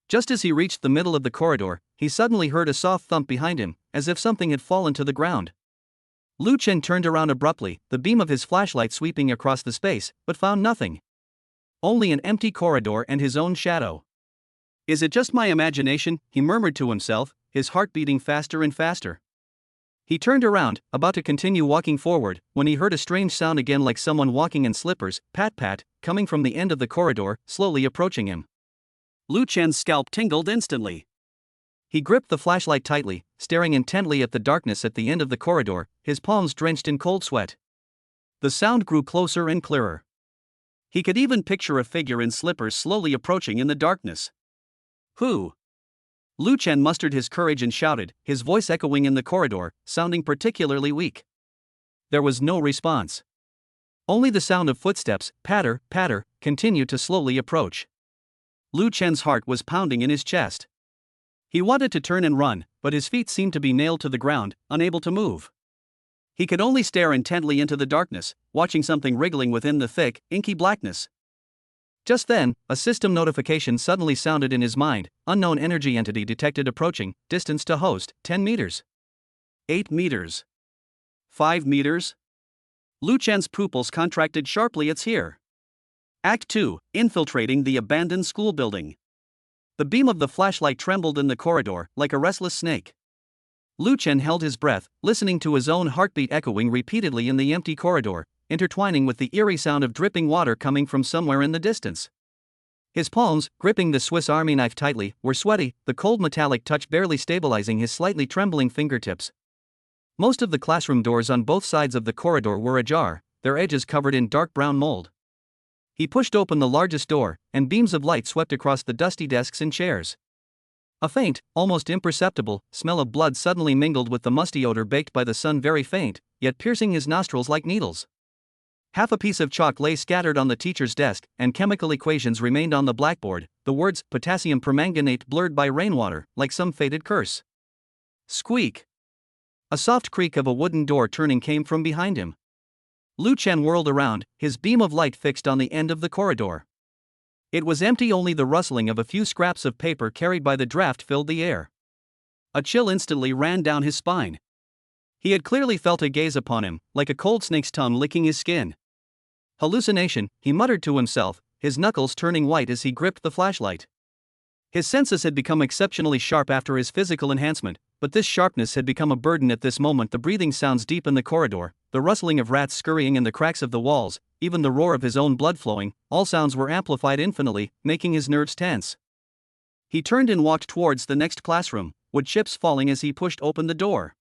Just as he reached the middle of the corridor, he suddenly heard a soft thump behind him, as if something had fallen to the ground. Lu Chen turned around abruptly, the beam of his flashlight sweeping across the space, but found nothing. Only an empty corridor and his own shadow. Is it just my imagination? He murmured to himself, his heart beating faster and faster. He turned around, about to continue walking forward, when he heard a strange sound again, like someone walking in slippers, pat-pat, coming from the end of the corridor, slowly approaching him. Lu Chen's scalp tingled instantly. He gripped the flashlight tightly, staring intently at the darkness at the end of the corridor, his palms drenched in cold sweat. The sound grew closer and clearer. He could even picture a figure in slippers slowly approaching in the darkness. Who? Lu Chen mustered his courage and shouted, his voice echoing in the corridor, sounding particularly weak. There was no response. Only the sound of footsteps, patter, patter, continued to slowly approach. Lu Chen's heart was pounding in his chest. He wanted to turn and run, but his feet seemed to be nailed to the ground, unable to move. He could only stare intently into the darkness, watching something wriggling within the thick, inky blackness. Just then, a system notification suddenly sounded in his mind. Unknown energy entity detected approaching, distance to host, 10 meters. 8 meters. 5 meters? Lu Chen's pupils contracted sharply. It's here. Act 2, infiltrating the abandoned school building. The beam of the flashlight trembled in the corridor, like a restless snake. Lu Chen held his breath, listening to his own heartbeat echoing repeatedly in the empty corridor, intertwining with the eerie sound of dripping water coming from somewhere in the distance. His palms, gripping the Swiss Army knife tightly, were sweaty, the cold metallic touch barely stabilizing his slightly trembling fingertips. Most of the classroom doors on both sides of the corridor were ajar, their edges covered in dark brown mold. He pushed open the largest door, and beams of light swept across the dusty desks and chairs. A faint, almost imperceptible, smell of blood suddenly mingled with the musty odor baked by the sun, very faint, yet piercing his nostrils like needles. Half a piece of chalk lay scattered on the teacher's desk, and chemical equations remained on the blackboard, the words potassium permanganate blurred by rainwater, like some fated curse. Squeak! A soft creak of a wooden door turning came from behind him. Lu Chen whirled around, his beam of light fixed on the end of the corridor. It was empty, only the rustling of a few scraps of paper carried by the draft filled the air. A chill instantly ran down his spine. He had clearly felt a gaze upon him, like a cold snake's tongue licking his skin. Hallucination, he muttered to himself, his knuckles turning white as he gripped the flashlight. His senses had become exceptionally sharp after his physical enhancement, but this sharpness had become a burden at this moment. The breathing sounds deep in the corridor, the rustling of rats scurrying in the cracks of the walls, even the roar of his own blood flowing, all sounds were amplified infinitely, making his nerves tense. He turned and walked towards the next classroom, wood chips falling as he pushed open the door.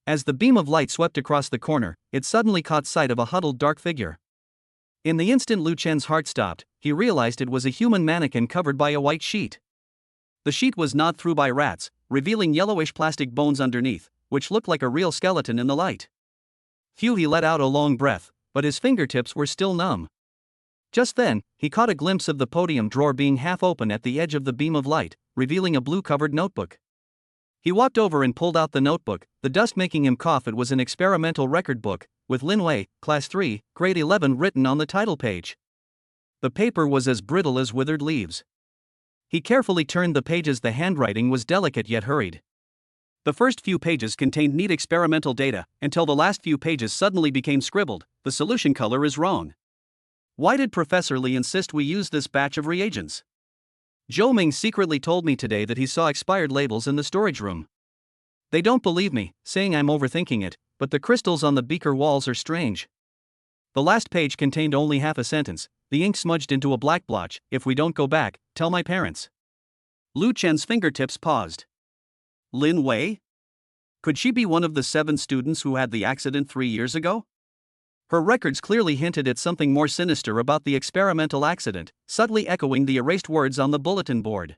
As the beam of light swept across the corner, it suddenly caught sight of a huddled dark figure. In the instant Lu Chen's heart stopped, he realized it was a human mannequin covered by a white sheet. The sheet was gnawed through by rats, revealing yellowish plastic bones underneath, which looked like a real skeleton in the light. Phew, he let out a long breath, but his fingertips were still numb. Just then, he caught a glimpse of the podium drawer being half open at the edge of the beam of light, revealing a blue-covered notebook. He walked over and pulled out the notebook, the dust making him cough. It was an experimental record book, with Lin Wei, Class 3, Grade 11 written on the title page. The paper was as brittle as withered leaves. He carefully turned the pages. The handwriting was delicate yet hurried. The first few pages contained neat experimental data, until the last few pages suddenly became scribbled. The solution color is wrong. Why did Professor Li insist we use this batch of reagents? Zhou Ming secretly told me today that he saw expired labels in the storage room. They don't believe me, saying I'm overthinking it, but the crystals on the beaker walls are strange. The last page contained only half a sentence, the ink smudged into a black blotch. If we don't go back, tell my parents. Lu Chen's fingertips paused. Lin Wei? Could she be one of the 7 students who had the accident 3 years ago? Her records clearly hinted at something more sinister about the experimental accident, subtly echoing the erased words on the bulletin board.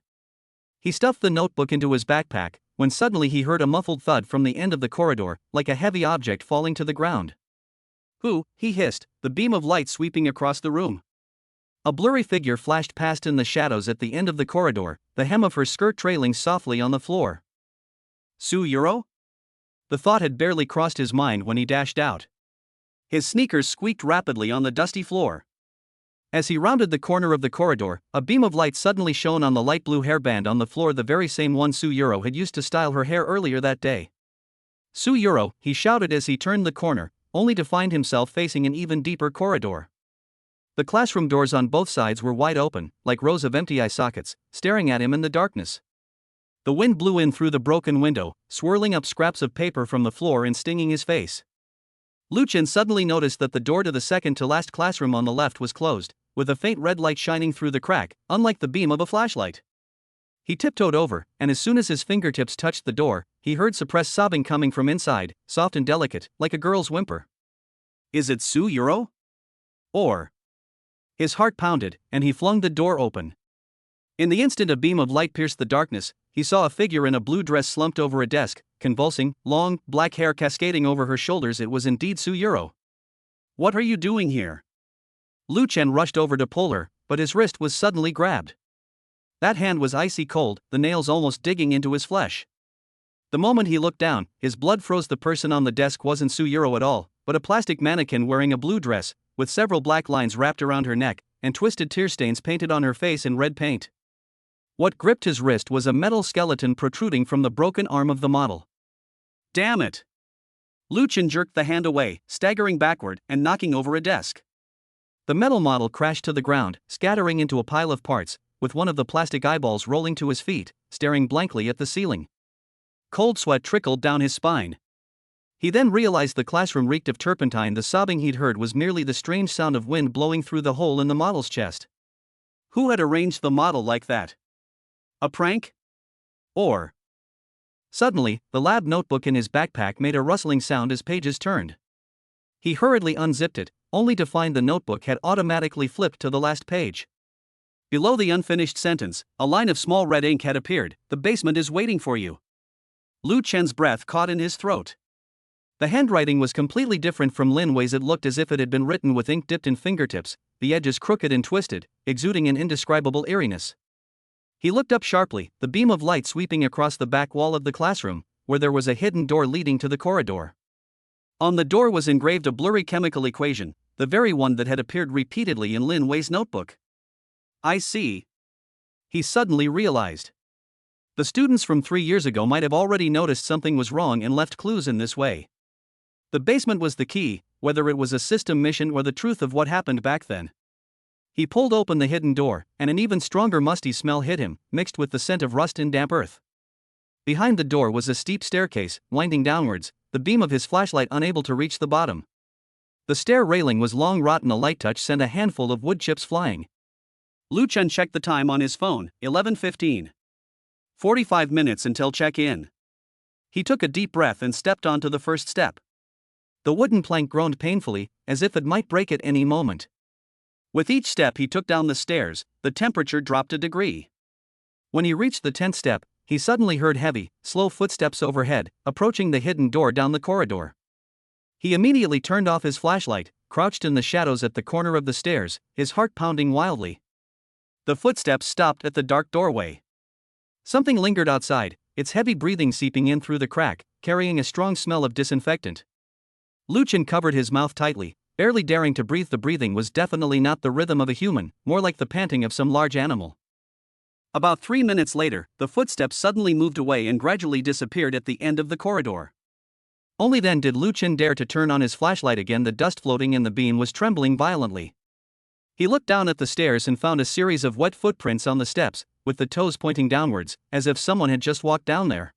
He stuffed the notebook into his backpack, when suddenly he heard a muffled thud from the end of the corridor, like a heavy object falling to the ground. Who? He hissed, the beam of light sweeping across the room. A blurry figure flashed past in the shadows at the end of the corridor, the hem of her skirt trailing softly on the floor. Su Yuro? The thought had barely crossed his mind when he dashed out. His sneakers squeaked rapidly on the dusty floor. As he rounded the corner of the corridor, a beam of light suddenly shone on the light blue hairband on the floor, the very same one Su Yuro had used to style her hair earlier that day. Su Yuro, he shouted as he turned the corner, only to find himself facing an even deeper corridor. The classroom doors on both sides were wide open, like rows of empty eye sockets, staring at him in the darkness. The wind blew in through the broken window, swirling up scraps of paper from the floor and stinging his face. Lu Chen suddenly noticed that the door to the second-to-last classroom on the left was closed, with a faint red light shining through the crack, unlike the beam of a flashlight. He tiptoed over, and as soon as his fingertips touched the door, he heard suppressed sobbing coming from inside, soft and delicate, like a girl's whimper. Is it Su Yuro? Or? His heart pounded, and he flung the door open. In the instant a beam of light pierced the darkness, he saw a figure in a blue dress slumped over a desk, convulsing, long, black hair cascading over her shoulders. It was indeed Su Yuro. What are you doing here? Lu Chen rushed over to pull her, but his wrist was suddenly grabbed. That hand was icy cold, the nails almost digging into his flesh. The moment he looked down, his blood froze. The person on the desk wasn't Su Yuro at all, but a plastic mannequin wearing a blue dress, with several black lines wrapped around her neck, and twisted tear stains painted on her face in red paint. What gripped his wrist was a metal skeleton protruding from the broken arm of the model. Damn it! Lu Chen jerked the hand away, staggering backward and knocking over a desk. The metal model crashed to the ground, scattering into a pile of parts, with one of the plastic eyeballs rolling to his feet, staring blankly at the ceiling. Cold sweat trickled down his spine. He then realized the classroom reeked of turpentine. The sobbing he'd heard was merely the strange sound of wind blowing through the hole in the model's chest. Who had arranged the model like that? A prank? Or... Suddenly, the lab notebook in his backpack made a rustling sound as pages turned. He hurriedly unzipped it, only to find the notebook had automatically flipped to the last page. Below the unfinished sentence, a line of small red ink had appeared. The basement is waiting for you. Lu Chen's breath caught in his throat. The handwriting was completely different from Lin Wei's. It looked as if it had been written with ink dipped in fingertips, the edges crooked and twisted, exuding an indescribable eeriness. He looked up sharply, the beam of light sweeping across the back wall of the classroom, where there was a hidden door leading to the corridor. On the door was engraved a blurry chemical equation, the very one that had appeared repeatedly in Lin Wei's notebook. I see. He suddenly realized. The students from 3 years ago might have already noticed something was wrong and left clues in this way. The basement was the key, whether it was a system mission or the truth of what happened back then. He pulled open the hidden door, and an even stronger musty smell hit him, mixed with the scent of rust and damp earth. Behind the door was a steep staircase, winding downwards, the beam of his flashlight unable to reach the bottom. The stair railing was long rotten. A light touch sent a handful of wood chips flying. Lu Chen checked the time on his phone, 11:15. 45 minutes until check-in. He took a deep breath and stepped onto the first step. The wooden plank groaned painfully, as if it might break at any moment. With each step he took down the stairs, the temperature dropped a degree. When he reached the 10th step, he suddenly heard heavy, slow footsteps overhead, approaching the hidden door down the corridor. He immediately turned off his flashlight, crouched in the shadows at the corner of the stairs, his heart pounding wildly. The footsteps stopped at the dark doorway. Something lingered outside, its heavy breathing seeping in through the crack, carrying a strong smell of disinfectant. Lu Chen covered his mouth tightly, barely daring to breathe. The breathing was definitely not the rhythm of a human, more like the panting of some large animal. About 3 minutes later, the footsteps suddenly moved away and gradually disappeared at the end of the corridor. Only then did Lu Chen dare to turn on his flashlight again. The dust floating in the beam was trembling violently. He looked down at the stairs and found a series of wet footprints on the steps, with the toes pointing downwards, as if someone had just walked down there.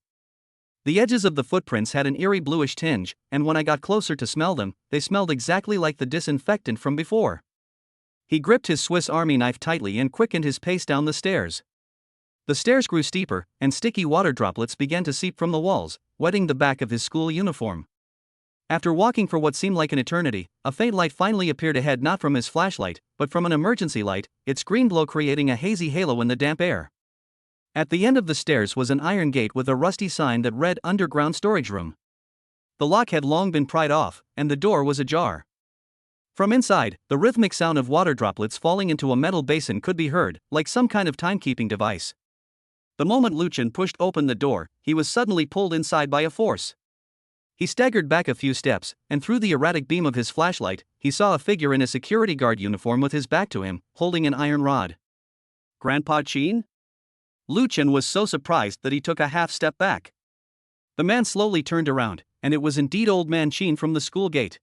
The edges of the footprints had an eerie bluish tinge, and when I got closer to smell them, they smelled exactly like the disinfectant from before. He gripped his Swiss Army knife tightly and quickened his pace down the stairs. The stairs grew steeper, and sticky water droplets began to seep from the walls, wetting the back of his school uniform. After walking for what seemed like an eternity, a faint light finally appeared ahead, not from his flashlight, but from an emergency light, its green glow creating a hazy halo in the damp air. At the end of the stairs was an iron gate with a rusty sign that read Underground Storage Room. The lock had long been pried off, and the door was ajar. From inside, the rhythmic sound of water droplets falling into a metal basin could be heard, like some kind of timekeeping device. The moment Lu Chen pushed open the door, he was suddenly pulled inside by a force. He staggered back a few steps, and through the erratic beam of his flashlight, he saw a figure in a security guard uniform with his back to him, holding an iron rod. Grandpa Qin? Lu Chen was so surprised that he took a half step back. The man slowly turned around, and it was indeed old man Qin from the school gate.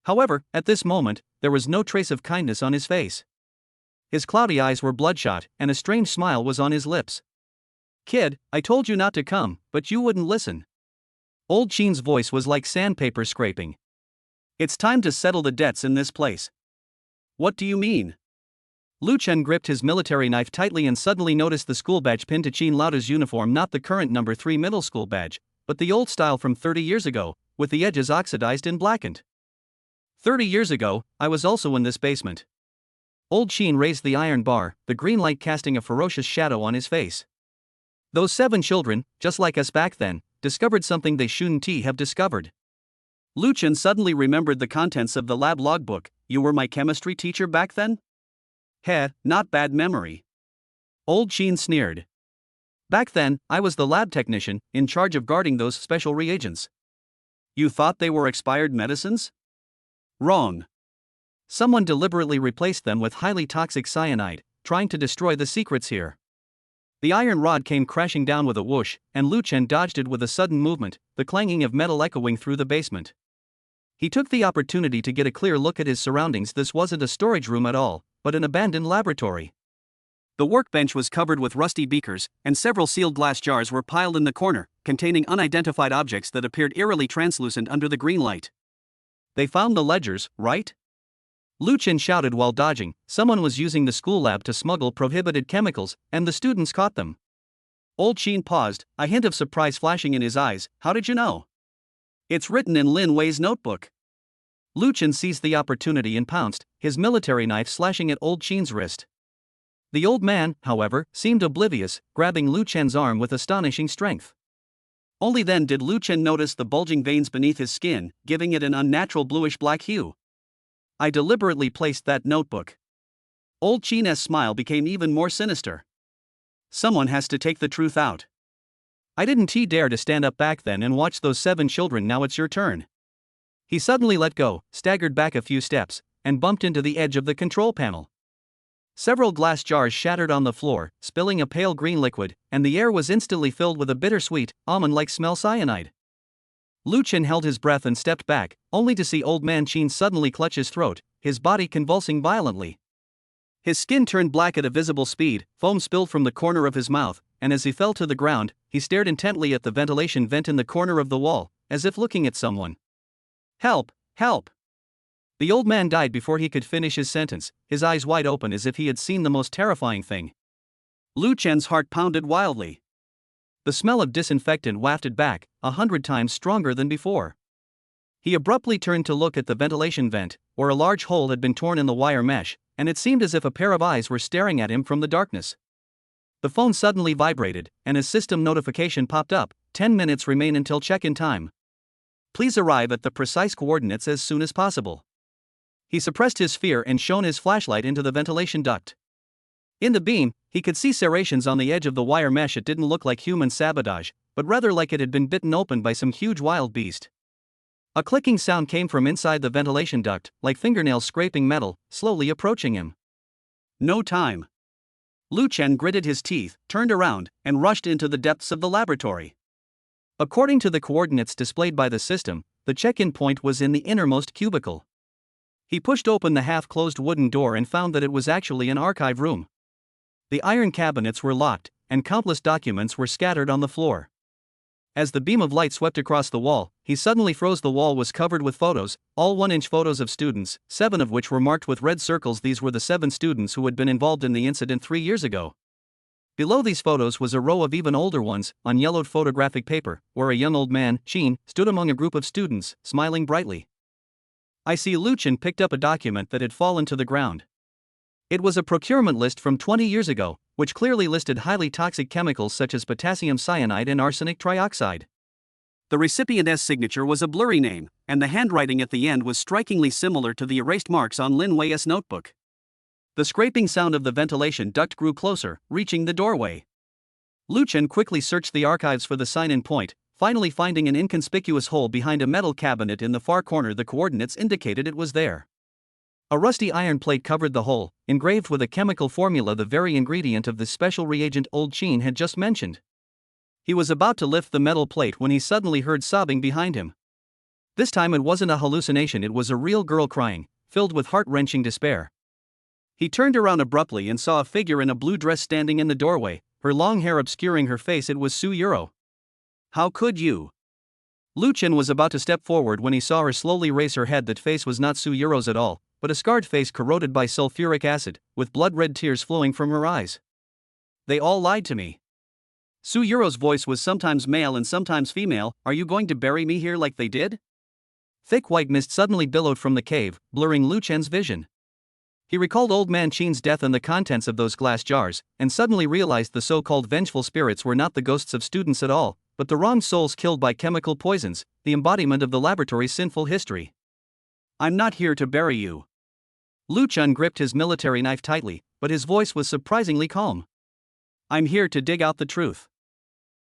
However, at this moment, there was no trace of kindness on his face. His cloudy eyes were bloodshot, and a strange smile was on his lips. "Kid, I told you not to come, but you wouldn't listen." Old Qin's voice was like sandpaper scraping. "It's time to settle the debts in this place." "What do you mean?" Lu Chen gripped his military knife tightly and suddenly noticed the school badge pinned to Qin Laoda's uniform, not the current number 3 middle school badge, but the old style from 30 years ago, with the edges oxidized and blackened. 30 years ago, I was also in this basement. Old Qin raised the iron bar, the green light casting a ferocious shadow on his face. "Those 7 children, just like us back then, discovered something they shouldn't have discovered." Lu Chen suddenly remembered the contents of the lab logbook. "You were my chemistry teacher back then?" "Heh, not bad memory." Old Qin sneered. "Back then, I was the lab technician, in charge of guarding those special reagents." "You thought they were expired medicines?" "Wrong. Someone deliberately replaced them with highly toxic cyanide, trying to destroy the secrets here." The iron rod came crashing down with a whoosh, and Lu Chen dodged it with a sudden movement, the clanging of metal echoing through the basement. He took the opportunity to get a clear look at his surroundings. This wasn't a storage room at all, but an abandoned laboratory. The workbench was covered with rusty beakers, and several sealed glass jars were piled in the corner, containing unidentified objects that appeared eerily translucent under the green light. "They found the ledgers, right?" Lu Chen shouted while dodging. Someone was using the school lab to smuggle prohibited chemicals, and the students caught them. Old Qin paused, a hint of surprise flashing in his eyes. How did you know? It's written in Lin Wei's notebook. Lu Chen seized the opportunity and pounced, his military knife slashing at Old Qin's wrist. The old man, however, seemed oblivious, grabbing Lu Chen's arm with astonishing strength. Only then did Lu Chen notice the bulging veins beneath his skin, giving it an unnatural bluish-black hue. I deliberately placed that notebook. Old Qin's smile became even more sinister. Someone has to take the truth out. I didn't dare to stand up back then and watch those 7 children. Now it's your turn. He suddenly let go, staggered back a few steps, and bumped into the edge of the control panel. Several glass jars shattered on the floor, spilling a pale green liquid, and the air was instantly filled with a bittersweet, almond-like smell cyanide. Lu Chen held his breath and stepped back, only to see Old Man Qin suddenly clutch his throat, his body convulsing violently. His skin turned black at a visible speed, foam spilled from the corner of his mouth, and as he fell to the ground, he stared intently at the ventilation vent in the corner of the wall, as if looking at someone. Help! Help! The old man died before he could finish his sentence, his eyes wide open as if he had seen the most terrifying thing. Lu Chen's heart pounded wildly. The smell of disinfectant wafted back, 100 times stronger than before. He abruptly turned to look at the ventilation vent, where a large hole had been torn in the wire mesh, and it seemed as if a pair of eyes were staring at him from the darkness. The phone suddenly vibrated, and a system notification popped up. 10 minutes remain until check-in time. Please arrive at the precise coordinates as soon as possible. He suppressed his fear and shone his flashlight into the ventilation duct. In the beam, he could see serrations on the edge of the wire mesh. It didn't look like human sabotage, but rather like it had been bitten open by some huge wild beast. A clicking sound came from inside the ventilation duct, like fingernails scraping metal, slowly approaching him. No time. Lu Chen gritted his teeth, turned around, and rushed into the depths of the laboratory. According to the coordinates displayed by the system, the check-in point was in the innermost cubicle. He pushed open the half-closed wooden door and found that it was actually an archive room. The iron cabinets were locked, and countless documents were scattered on the floor. As the beam of light swept across the wall, he suddenly froze. The wall was covered with photos, all 1-inch photos of students, 7 of which were marked with red circles. These were the 7 students who had been involved in the incident 3 years ago. Below these photos was a row of even older ones, on yellowed photographic paper, where a young old man, Qin, stood among a group of students, smiling brightly. I see. Lu Chen picked up a document that had fallen to the ground. It was a procurement list from 20 years ago, which clearly listed highly toxic chemicals such as potassium cyanide and arsenic trioxide. The recipient's signature was a blurry name, and the handwriting at the end was strikingly similar to the erased marks on Lin Wei's notebook. The scraping sound of the ventilation duct grew closer, reaching the doorway. Lu Chen quickly searched the archives for the sign-in point, finally finding an inconspicuous hole behind a metal cabinet in the far corner. The coordinates indicated it was there. A rusty iron plate covered the hole, engraved with a chemical formula, the very ingredient of the special reagent Old Qin had just mentioned. He was about to lift the metal plate when he suddenly heard sobbing behind him. This time it wasn't a hallucination, it was a real girl crying, filled with heart-wrenching despair. He turned around abruptly and saw a figure in a blue dress standing in the doorway, her long hair obscuring her face. It was Su Yuro. How could you? Lu Chen was about to step forward when he saw her slowly raise her head. That face was not Su Yuro's at all, but a scarred face corroded by sulfuric acid, with blood-red tears flowing from her eyes. They all lied to me. Su Yuro's voice was sometimes male and sometimes female. Are you going to bury me here like they did? Thick white mist suddenly billowed from the cave, blurring Lu Chen's vision. He recalled Old Man Qin's death and the contents of those glass jars, and suddenly realized the so-called vengeful spirits were not the ghosts of students at all, but the wronged souls killed by chemical poisons, the embodiment of the laboratory's sinful history. I'm not here to bury you. Lu Chen gripped his military knife tightly, but his voice was surprisingly calm. I'm here to dig out the truth.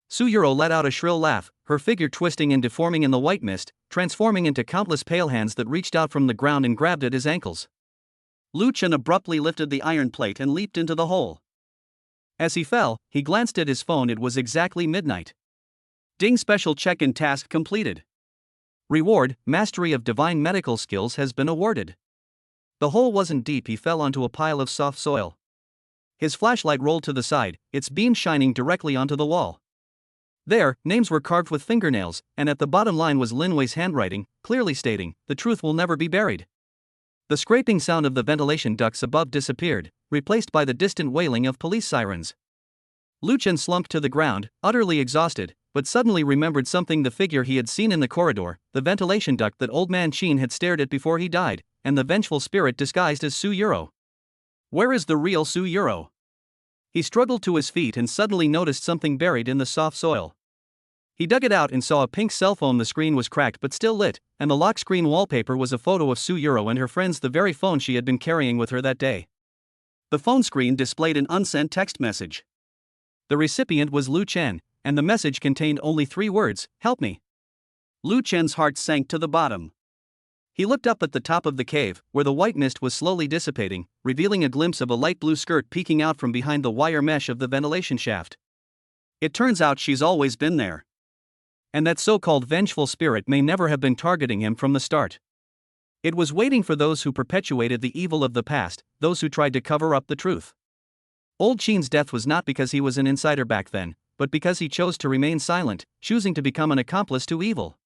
Su Yuro let out a shrill laugh, her figure twisting and deforming in the white mist, transforming into countless pale hands that reached out from the ground and grabbed at his ankles. Lu Chen abruptly lifted the iron plate and leaped into the hole. As he fell, he glanced at his phone. It was exactly midnight. Ding, special check-in task completed. Reward, mastery of divine medical skills has been awarded. The hole wasn't deep. He fell onto a pile of soft soil. His flashlight rolled to the side, its beam shining directly onto the wall. There, names were carved with fingernails, and at the bottom line was Lin Wei's handwriting, clearly stating, "The truth will never be buried." The scraping sound of the ventilation ducts above disappeared, replaced by the distant wailing of police sirens. Lu Chen slumped to the ground, utterly exhausted, but suddenly remembered something: the figure he had seen in the corridor, the ventilation duct that Old Man Qin had stared at before he died, and the vengeful spirit disguised as Su Yuro. Where is the real Su Yuro? He struggled to his feet and suddenly noticed something buried in the soft soil. He dug it out and saw a pink cell phone. The screen was cracked but still lit, and the lock screen wallpaper was a photo of Su Yuro and her friends, the very phone she had been carrying with her that day. The phone screen displayed an unsent text message. The recipient was Lu Chen, and the message contained only 3 words: "Help me." Lu Chen's heart sank to the bottom. He looked up at the top of the cave, where the white mist was slowly dissipating, revealing a glimpse of a light blue skirt peeking out from behind the wire mesh of the ventilation shaft. It turns out she's always been there. And that so-called vengeful spirit may never have been targeting him from the start. It was waiting for those who perpetuated the evil of the past, those who tried to cover up the truth. Old Qin's death was not because he was an insider back then, but because he chose to remain silent, choosing to become an accomplice to evil.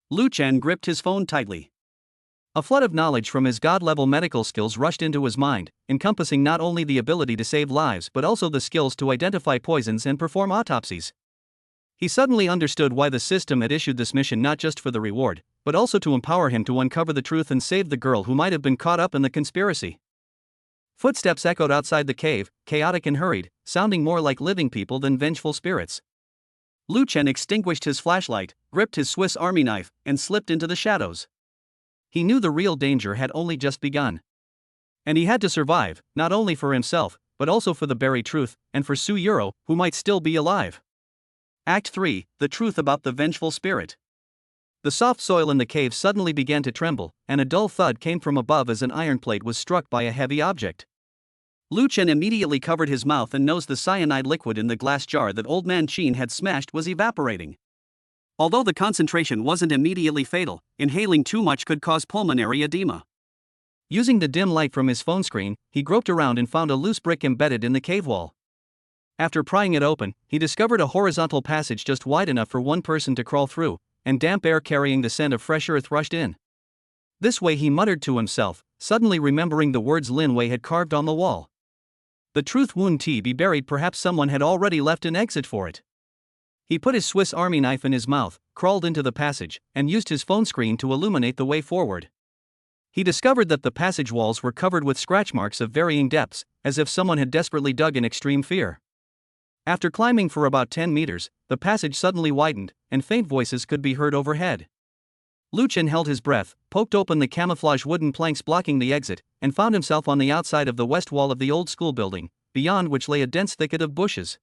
Lu Chen gripped his phone tightly. A flood of knowledge from his god-level medical skills rushed into his mind, encompassing not only the ability to save lives but also the skills to identify poisons and perform autopsies. He suddenly understood why the system had issued this mission, not just for the reward, but also to empower him to uncover the truth and save the girl who might have been caught up in the conspiracy. Footsteps echoed outside the cave, chaotic and hurried, sounding more like living people than vengeful spirits. Lu Chen extinguished his flashlight, gripped his Swiss Army knife, and slipped into the shadows. He knew the real danger had only just begun. And he had to survive, not only for himself, but also for the buried truth, and for Su Yuro, who might still be alive. Act 3, The Truth About the Vengeful Spirit. The soft soil in the cave suddenly began to tremble, and a dull thud came from above as an iron plate was struck by a heavy object. Lu Chen immediately covered his mouth and nose. The cyanide liquid in the glass jar that Old Man Qin had smashed was evaporating. Although the concentration wasn't immediately fatal, inhaling too much could cause pulmonary edema. Using the dim light from his phone screen, he groped around and found a loose brick embedded in the cave wall. After prying it open, he discovered a horizontal passage just wide enough for one person to crawl through, and damp air carrying the scent of fresh earth rushed in. This way, he muttered to himself, suddenly remembering the words Lin Wei had carved on the wall. The truth won't be buried. Perhaps someone had already left an exit for it. He put his Swiss Army knife in his mouth, crawled into the passage, and used his phone screen to illuminate the way forward. He discovered that the passage walls were covered with scratch marks of varying depths, as if someone had desperately dug in extreme fear. After climbing for about 10 meters, the passage suddenly widened, and faint voices could be heard overhead. Lu Chen held his breath, poked open the camouflage wooden planks blocking the exit, and found himself on the outside of the west wall of the old school building, beyond which lay a dense thicket of bushes.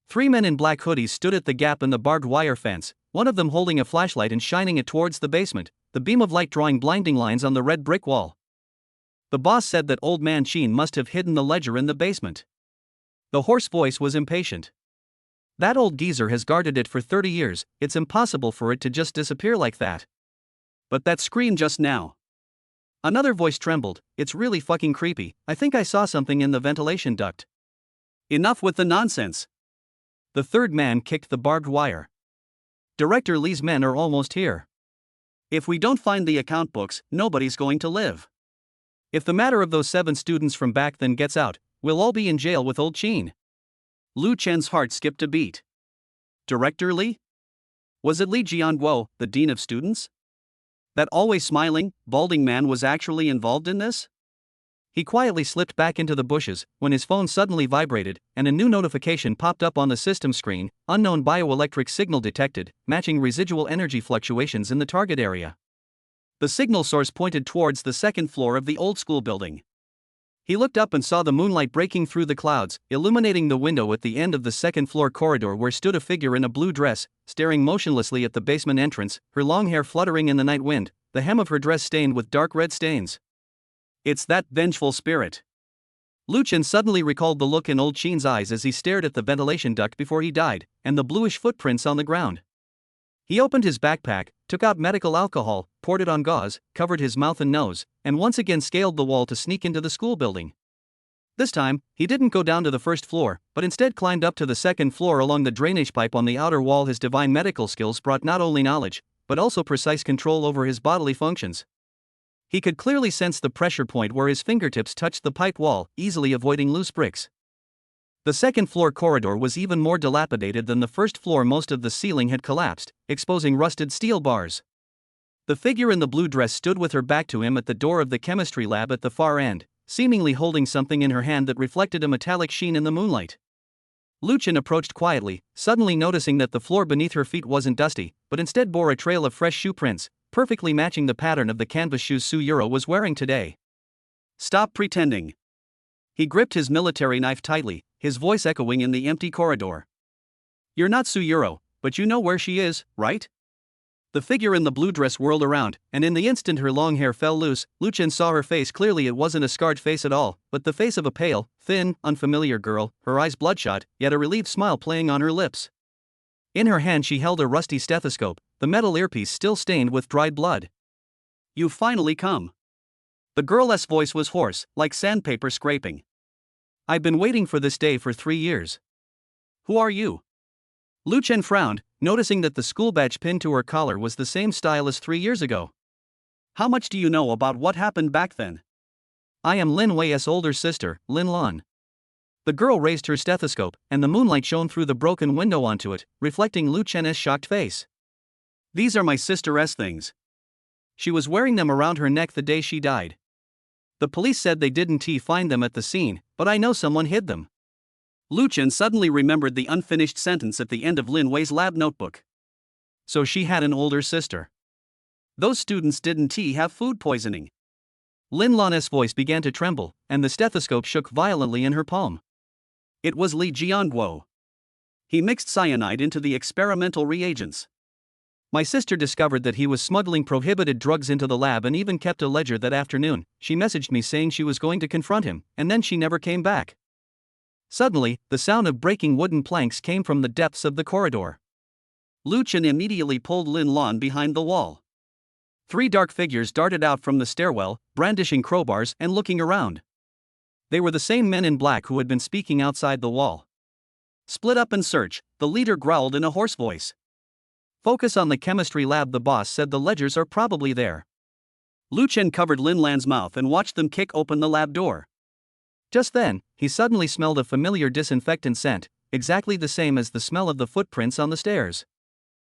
3 men in black hoodies stood at the gap in the barbed wire fence, one of them holding a flashlight and shining it towards the basement, the beam of light drawing blinding lines on the red brick wall. The boss said that Old Man Qin must have hidden the ledger in the basement. The hoarse voice was impatient. That old geezer has guarded it for 30 years, it's impossible for it to just disappear like that. But that scream just now. Another voice trembled, it's really fucking creepy, I think I saw something in the ventilation duct. Enough with the nonsense. The third man kicked the barbed wire. Director Li's men are almost here. If we don't find the account books, nobody's going to live. If the matter of those 7 students from back then gets out, we'll all be in jail with Old Qin. Lu Chen's heart skipped a beat. Director Li? Was it Li Jianguo, the dean of students? That always smiling, balding man was actually involved in this? He quietly slipped back into the bushes when his phone suddenly vibrated and a new notification popped up on the system screen: unknown bioelectric signal detected, matching residual energy fluctuations in the target area. The signal source pointed towards the 2nd floor of the old school building. He looked up and saw the moonlight breaking through the clouds, illuminating the window at the end of the 2nd floor corridor where stood a figure in a blue dress, staring motionlessly at the basement entrance, her long hair fluttering in the night wind, the hem of her dress stained with dark red stains. It's that vengeful spirit. Lu Chen suddenly recalled the look in Old Qin's eyes as he stared at the ventilation duct before he died, and the bluish footprints on the ground. He opened his backpack, took out medical alcohol, poured it on gauze, covered his mouth and nose, and once again scaled the wall to sneak into the school building. This time, he didn't go down to the 1st floor, but instead climbed up to the 2nd floor along the drainage pipe on the outer wall. His divine medical skills brought not only knowledge, but also precise control over his bodily functions. He could clearly sense the pressure point where his fingertips touched the pipe wall, easily avoiding loose bricks. The second-floor corridor was even more dilapidated than the first floor. Most of the ceiling had collapsed, exposing rusted steel bars. The figure in the blue dress stood with her back to him at the door of the chemistry lab at the far end, seemingly holding something in her hand that reflected a metallic sheen in the moonlight. Lucien approached quietly, suddenly noticing that the floor beneath her feet wasn't dusty, but instead bore a trail of fresh shoe prints, perfectly matching the pattern of the canvas shoes Suyuro was wearing today. "Stop pretending." He gripped his military knife tightly, his voice echoing in the empty corridor. "You're not Suyuro, but you know where she is, right?" The figure in the blue dress whirled around, and in the instant her long hair fell loose, Lucien saw her face clearly. It wasn't a scarred face at all, but the face of a pale, thin, unfamiliar girl, her eyes bloodshot, yet a relieved smile playing on her lips. In her hand she held a rusty stethoscope, the metal earpiece still stained with dried blood. "You've finally come." The girl's voice was hoarse, like sandpaper scraping. "I've been waiting for this day for 3 years. Who are you?" Lucien frowned, noticing that the school badge pinned to her collar was the same style as 3 years ago. "How much do you know about what happened back then?" "I am Lin Wei's older sister, Lin Lan." The girl raised her stethoscope, and the moonlight shone through the broken window onto it, reflecting Lucien's shocked face. "These are my sister's things. She was wearing them around her neck the day she died. The police said they didn't find them at the scene, but I know someone hid them." Lucien suddenly remembered the unfinished sentence at the end of Lin Wei's lab notebook. So she had an older sister. Those students didn't have food poisoning. Lin Lan's voice began to tremble, and the stethoscope shook violently in her palm. It was Li Jianguo. He mixed cyanide into the experimental reagents. My sister discovered that he was smuggling prohibited drugs into the lab and even kept a ledger that afternoon. She messaged me saying she was going to confront him, and then she never came back. Suddenly, the sound of breaking wooden planks came from the depths of the corridor. Lucien immediately pulled Lin Lan behind the wall. 3 dark figures darted out from the stairwell, brandishing crowbars and looking around. They were the same men in black who had been speaking outside the wall. "Split up and search," the leader growled in a hoarse voice. "Focus on the chemistry lab," the boss said. "The ledgers are probably there." Lucien covered Lin Lan's mouth and watched them kick open the lab door. Just then, he suddenly smelled a familiar disinfectant scent, exactly the same as the smell of the footprints on the stairs.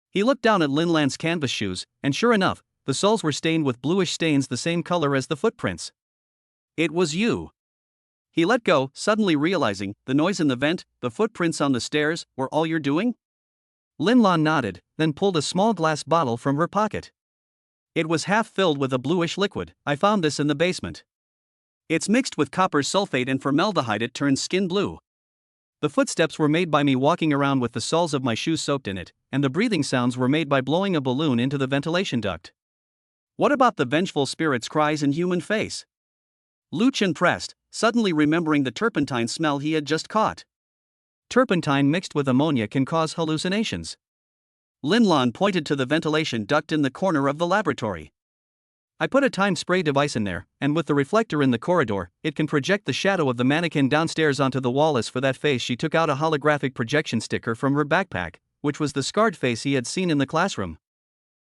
He looked down at Lin Lan's canvas shoes, and sure enough, the soles were stained with bluish stains the same color as the footprints. "It was you." He let go, suddenly realizing the noise in the vent, the footprints on the stairs, were all you're doing? Lin Lan nodded, then pulled a small glass bottle from her pocket. It was half filled with a bluish liquid. "I found this in the basement. It's mixed with copper sulfate and formaldehyde. It turns skin blue." The footsteps were made by me walking around with the soles of my shoes soaked in it, and the breathing sounds were made by blowing a balloon into the ventilation duct. "What about the vengeful spirit's cries and human face?" Lucien pressed, suddenly remembering the turpentine smell he had just caught. Turpentine mixed with ammonia can cause hallucinations. Lin Lan pointed to the ventilation duct in the corner of the laboratory. "I put a time spray device in there, and with the reflector in the corridor, it can project the shadow of the mannequin downstairs onto the wall." As for that face, she took out a holographic projection sticker from her backpack, which was the scarred face he had seen in the classroom.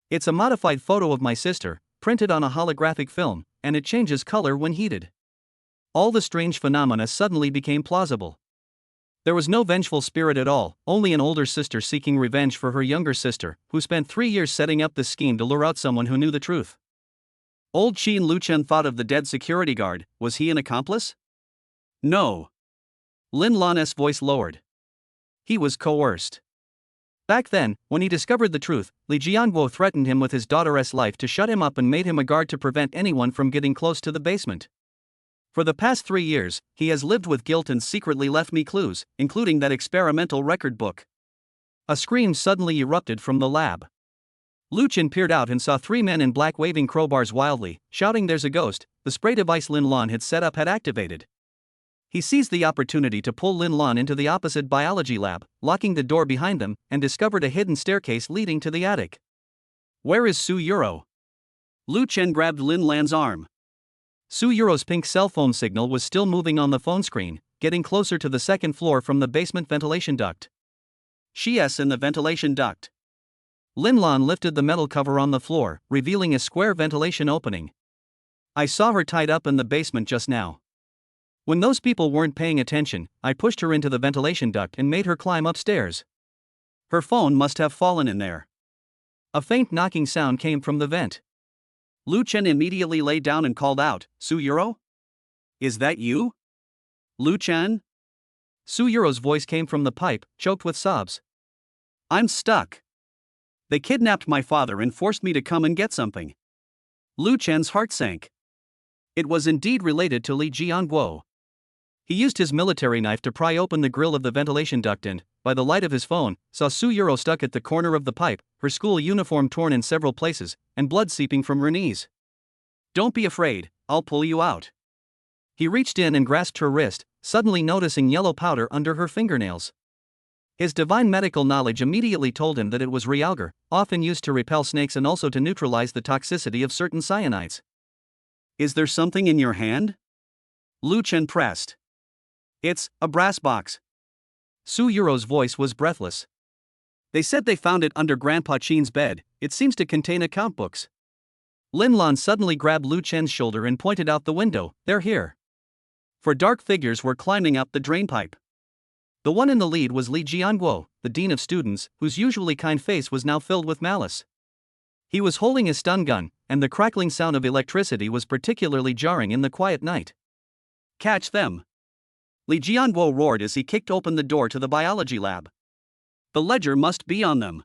"It's a modified photo of my sister, printed on a holographic film, and it changes color when heated." All the strange phenomena suddenly became plausible. There was no vengeful spirit at all, only an older sister seeking revenge for her younger sister, who spent 3 years setting up this scheme to lure out someone who knew the truth. Old Qin. Lucien thought of the dead security guard. Was he an accomplice? No. Lin Lan's voice lowered. He was coerced. Back then, when he discovered the truth, Li Jianguo threatened him with his daughter's life to shut him up and made him a guard to prevent anyone from getting close to the basement. For the past 3 years, he has lived with guilt and secretly left me clues, including that experimental record book. A scream suddenly erupted from the lab. Lucien peered out and saw 3 men in black waving crowbars wildly, shouting, "There's a ghost!" The spray device Lin Lan had set up had activated. He seized the opportunity to pull Lin Lan into the opposite biology lab, locking the door behind them, and discovered a hidden staircase leading to the attic. "Where is Suyuro?" Lucien grabbed Lin Lan's arm. Suyuro's pink cell phone signal was still moving on the phone screen, getting closer to the second floor from the basement ventilation duct. "She's in the ventilation duct." Lin Lan lifted the metal cover on the floor, revealing a square ventilation opening. I saw her tied up in the basement just now. When those people weren't paying attention, I pushed her into the ventilation duct and made her climb upstairs. Her phone must have fallen in there. A faint knocking sound came from the vent. Lu Chen immediately lay down and called out, "Suyuro? Is that you? Lu Chen?" Suyuro's voice came from the pipe, choked with sobs. "I'm stuck. They kidnapped my father and forced me to come and get something." Lu Chen's heart sank. It was indeed related to Li Jianguo. He used his military knife to pry open the grill of the ventilation duct and, by the light of his phone, saw Suyuro stuck at the corner of the pipe, her school uniform torn in several places, and blood seeping from her knees. "Don't be afraid, I'll pull you out." He reached in and grasped her wrist, suddenly noticing yellow powder under her fingernails. His divine medical knowledge immediately told him that it was realgar, often used to repel snakes and also to neutralize the toxicity of certain cyanides. "Is there something in your hand?" Lu Chen pressed. "It's a brass box." Suyuro's voice was breathless. "They said they found it under Grandpa Qin's bed. It seems to contain account books." Lin Lan suddenly grabbed Lu Chen's shoulder and pointed out the window. "They're here." For dark figures were climbing up the drainpipe. The one in the lead was Li Jianguo, the dean of students, whose usually kind face was now filled with malice. He was holding a stun gun, and the crackling sound of electricity was particularly jarring in the quiet night. "Catch them!" Li Jianguo roared as he kicked open the door to the biology lab. "The ledger must be on them."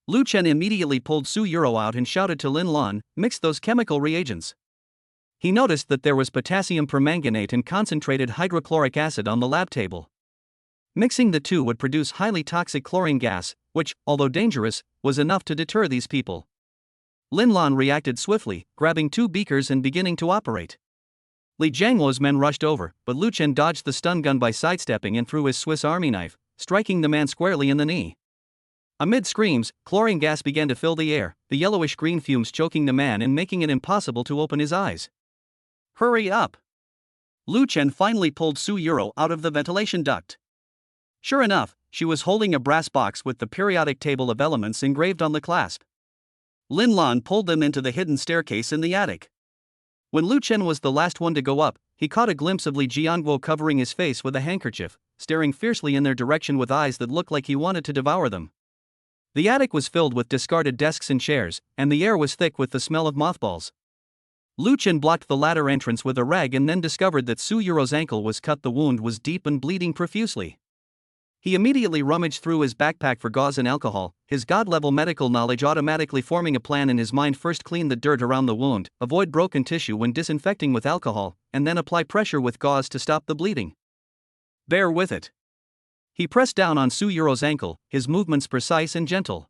Lu Chen immediately pulled Suyuro out and shouted to Lin Lan, "Mix those chemical reagents." He noticed that there was potassium permanganate and concentrated hydrochloric acid on the lab table. Mixing the two would produce highly toxic chlorine gas, which, although dangerous, was enough to deter these people. Lin Lan reacted swiftly, grabbing 2 beakers and beginning to operate. Li Jianguo's men rushed over, but Lu Chen dodged the stun gun by sidestepping and threw his Swiss Army knife, striking the man squarely in the knee. Amid screams, chlorine gas began to fill the air, the yellowish-green fumes choking the man and making it impossible to open his eyes. "Hurry up!" Lu Chen finally pulled Suyuro out of the ventilation duct. Sure enough, she was holding a brass box with the periodic table of elements engraved on the clasp. Lin Lan pulled them into the hidden staircase in the attic. When Lu Chen was the last one to go up, he caught a glimpse of Li Jianguo covering his face with a handkerchief, staring fiercely in their direction with eyes that looked like he wanted to devour them. The attic was filled with discarded desks and chairs, and the air was thick with the smell of mothballs. Lu Chen blocked the ladder entrance with a rag and then discovered that Suyuro's ankle was cut. The wound was deep and bleeding profusely. He immediately rummaged through his backpack for gauze and alcohol, his god-level medical knowledge automatically forming a plan in his mind. First clean the dirt around the wound, avoid broken tissue when disinfecting with alcohol, and then apply pressure with gauze to stop the bleeding. Bear with it. He pressed down on Suyuro's ankle, his movements precise and gentle.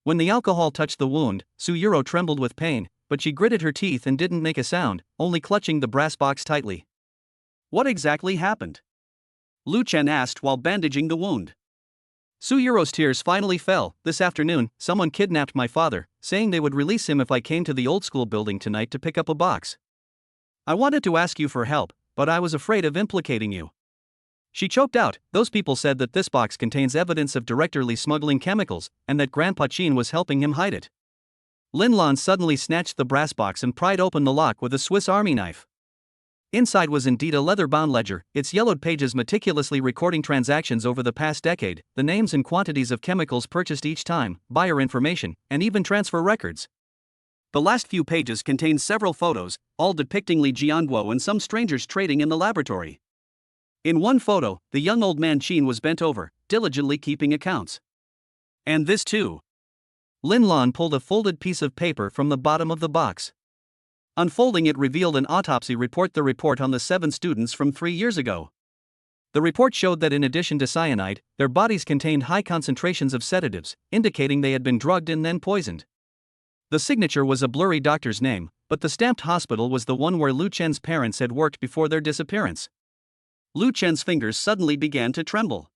When the alcohol touched the wound, Suyuro trembled with pain, but she gritted her teeth and didn't make a sound, only clutching the brass box tightly. "What exactly happened?" Lu Chen asked while bandaging the wound. Suyuro's tears finally fell. "This afternoon, someone kidnapped my father, saying they would release him if I came to the old school building tonight to pick up a box. I wanted to ask you for help, but I was afraid of implicating you." She choked out. "Those people said that this box contains evidence of Director Li smuggling chemicals, and that Grandpa Qin was helping him hide it." Lin Lan suddenly snatched the brass box and pried open the lock with a Swiss Army knife. Inside was indeed a leather-bound ledger, its yellowed pages meticulously recording transactions over the past decade, the names and quantities of chemicals purchased each time, buyer information, and even transfer records. The last few pages contained several photos, all depicting Li Jianguo and some strangers trading in the laboratory. In one photo, the young old man Qin was bent over, diligently keeping accounts. And this too. Lin Lan pulled a folded piece of paper from the bottom of the box. Unfolding it revealed an autopsy report, the report on the 7 students from 3 years ago. The report showed that in addition to cyanide, their bodies contained high concentrations of sedatives, indicating they had been drugged and then poisoned. The signature was a blurry doctor's name, but the stamped hospital was the one where Lu Chen's parents had worked before their disappearance. Lu Chen's fingers suddenly began to tremble.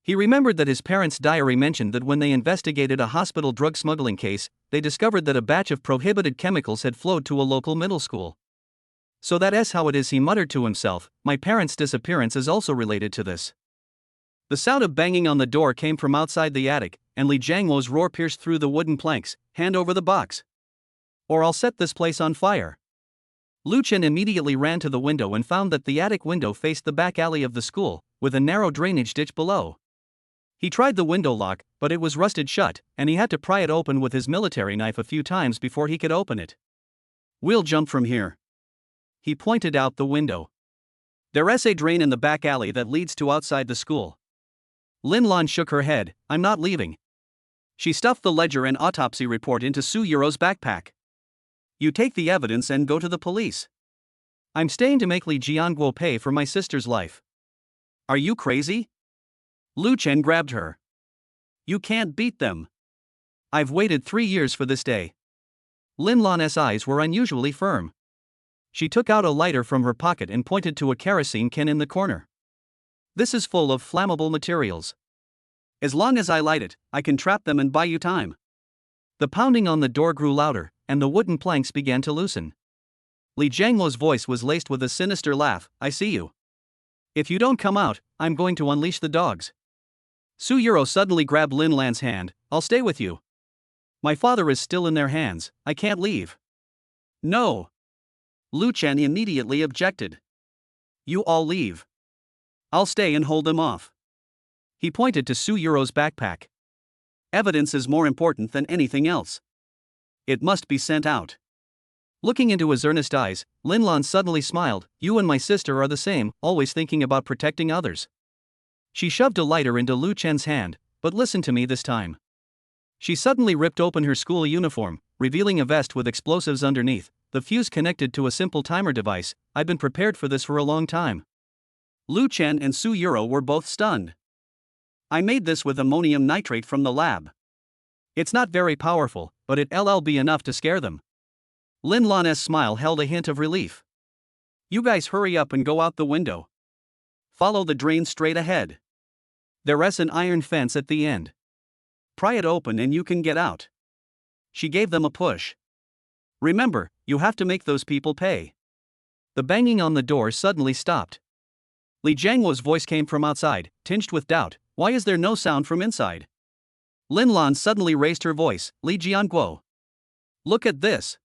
He remembered that his parents' diary mentioned that when they investigated a hospital drug smuggling case, they discovered that a batch of prohibited chemicals had flowed to a local middle school. "So that's how it is," he muttered to himself. "My parents' disappearance is also related to this." The sound of banging on the door came from outside the attic, and Li Jianguo's roar pierced through the wooden planks. "Hand over the box, or I'll set this place on fire." Lu Chen immediately ran to the window and found that the attic window faced the back alley of the school, with a narrow drainage ditch below. He tried the window lock, but it was rusted shut, and he had to pry it open with his military knife a few times before he could open it. "We'll jump from here." He pointed out the window. "There's a drain in the back alley that leads to outside the school." Lin Lan shook her head. "I'm not leaving." She stuffed the ledger and autopsy report into Su Yuro's backpack. "You take the evidence and go to the police. I'm staying to make Li Jianguo pay for my sister's life." "Are you crazy?" Lu Chen grabbed her. "You can't beat them. I've waited 3 years for this day." Lin Lan's eyes were unusually firm. She took out a lighter from her pocket and pointed to a kerosene can in the corner. "This is full of flammable materials. As long as I light it, I can trap them and buy you time." The pounding on the door grew louder, and the wooden planks began to loosen. Li Jianguo's voice was laced with a sinister laugh. "I see you. If you don't come out, I'm going to unleash the dogs." Su Yuro suddenly grabbed Lin Lan's hand. "I'll stay with you. My father is still in their hands. I can't leave." "No." Lu Chen immediately objected. "You all leave. I'll stay and hold them off." He pointed to Su Yuro's backpack. "Evidence is more important than anything else. It must be sent out." Looking into his earnest eyes, Lin Lan suddenly smiled. "You and my sister are the same, always thinking about protecting others." She shoved a lighter into Lu Chen's hand. "But listen to me this time." She suddenly ripped open her school uniform, revealing a vest with explosives underneath, the fuse connected to a simple timer device. "I've been prepared for this for a long time." Lu Chen and Su Yuro were both stunned. "I made this with ammonium nitrate from the lab. It's not very powerful, but it'll be enough to scare them." Lin Lan's smile held a hint of relief. "You guys hurry up and go out the window. Follow the drain straight ahead. There's an iron fence at the end. Pry it open and you can get out." She gave them a push. "Remember, you have to make those people pay." The banging on the door suddenly stopped. Li Jianguo's voice came from outside, tinged with doubt. "Why is there no sound from inside?" Lin Lan suddenly raised her voice. "Li Jianguo. Look at this."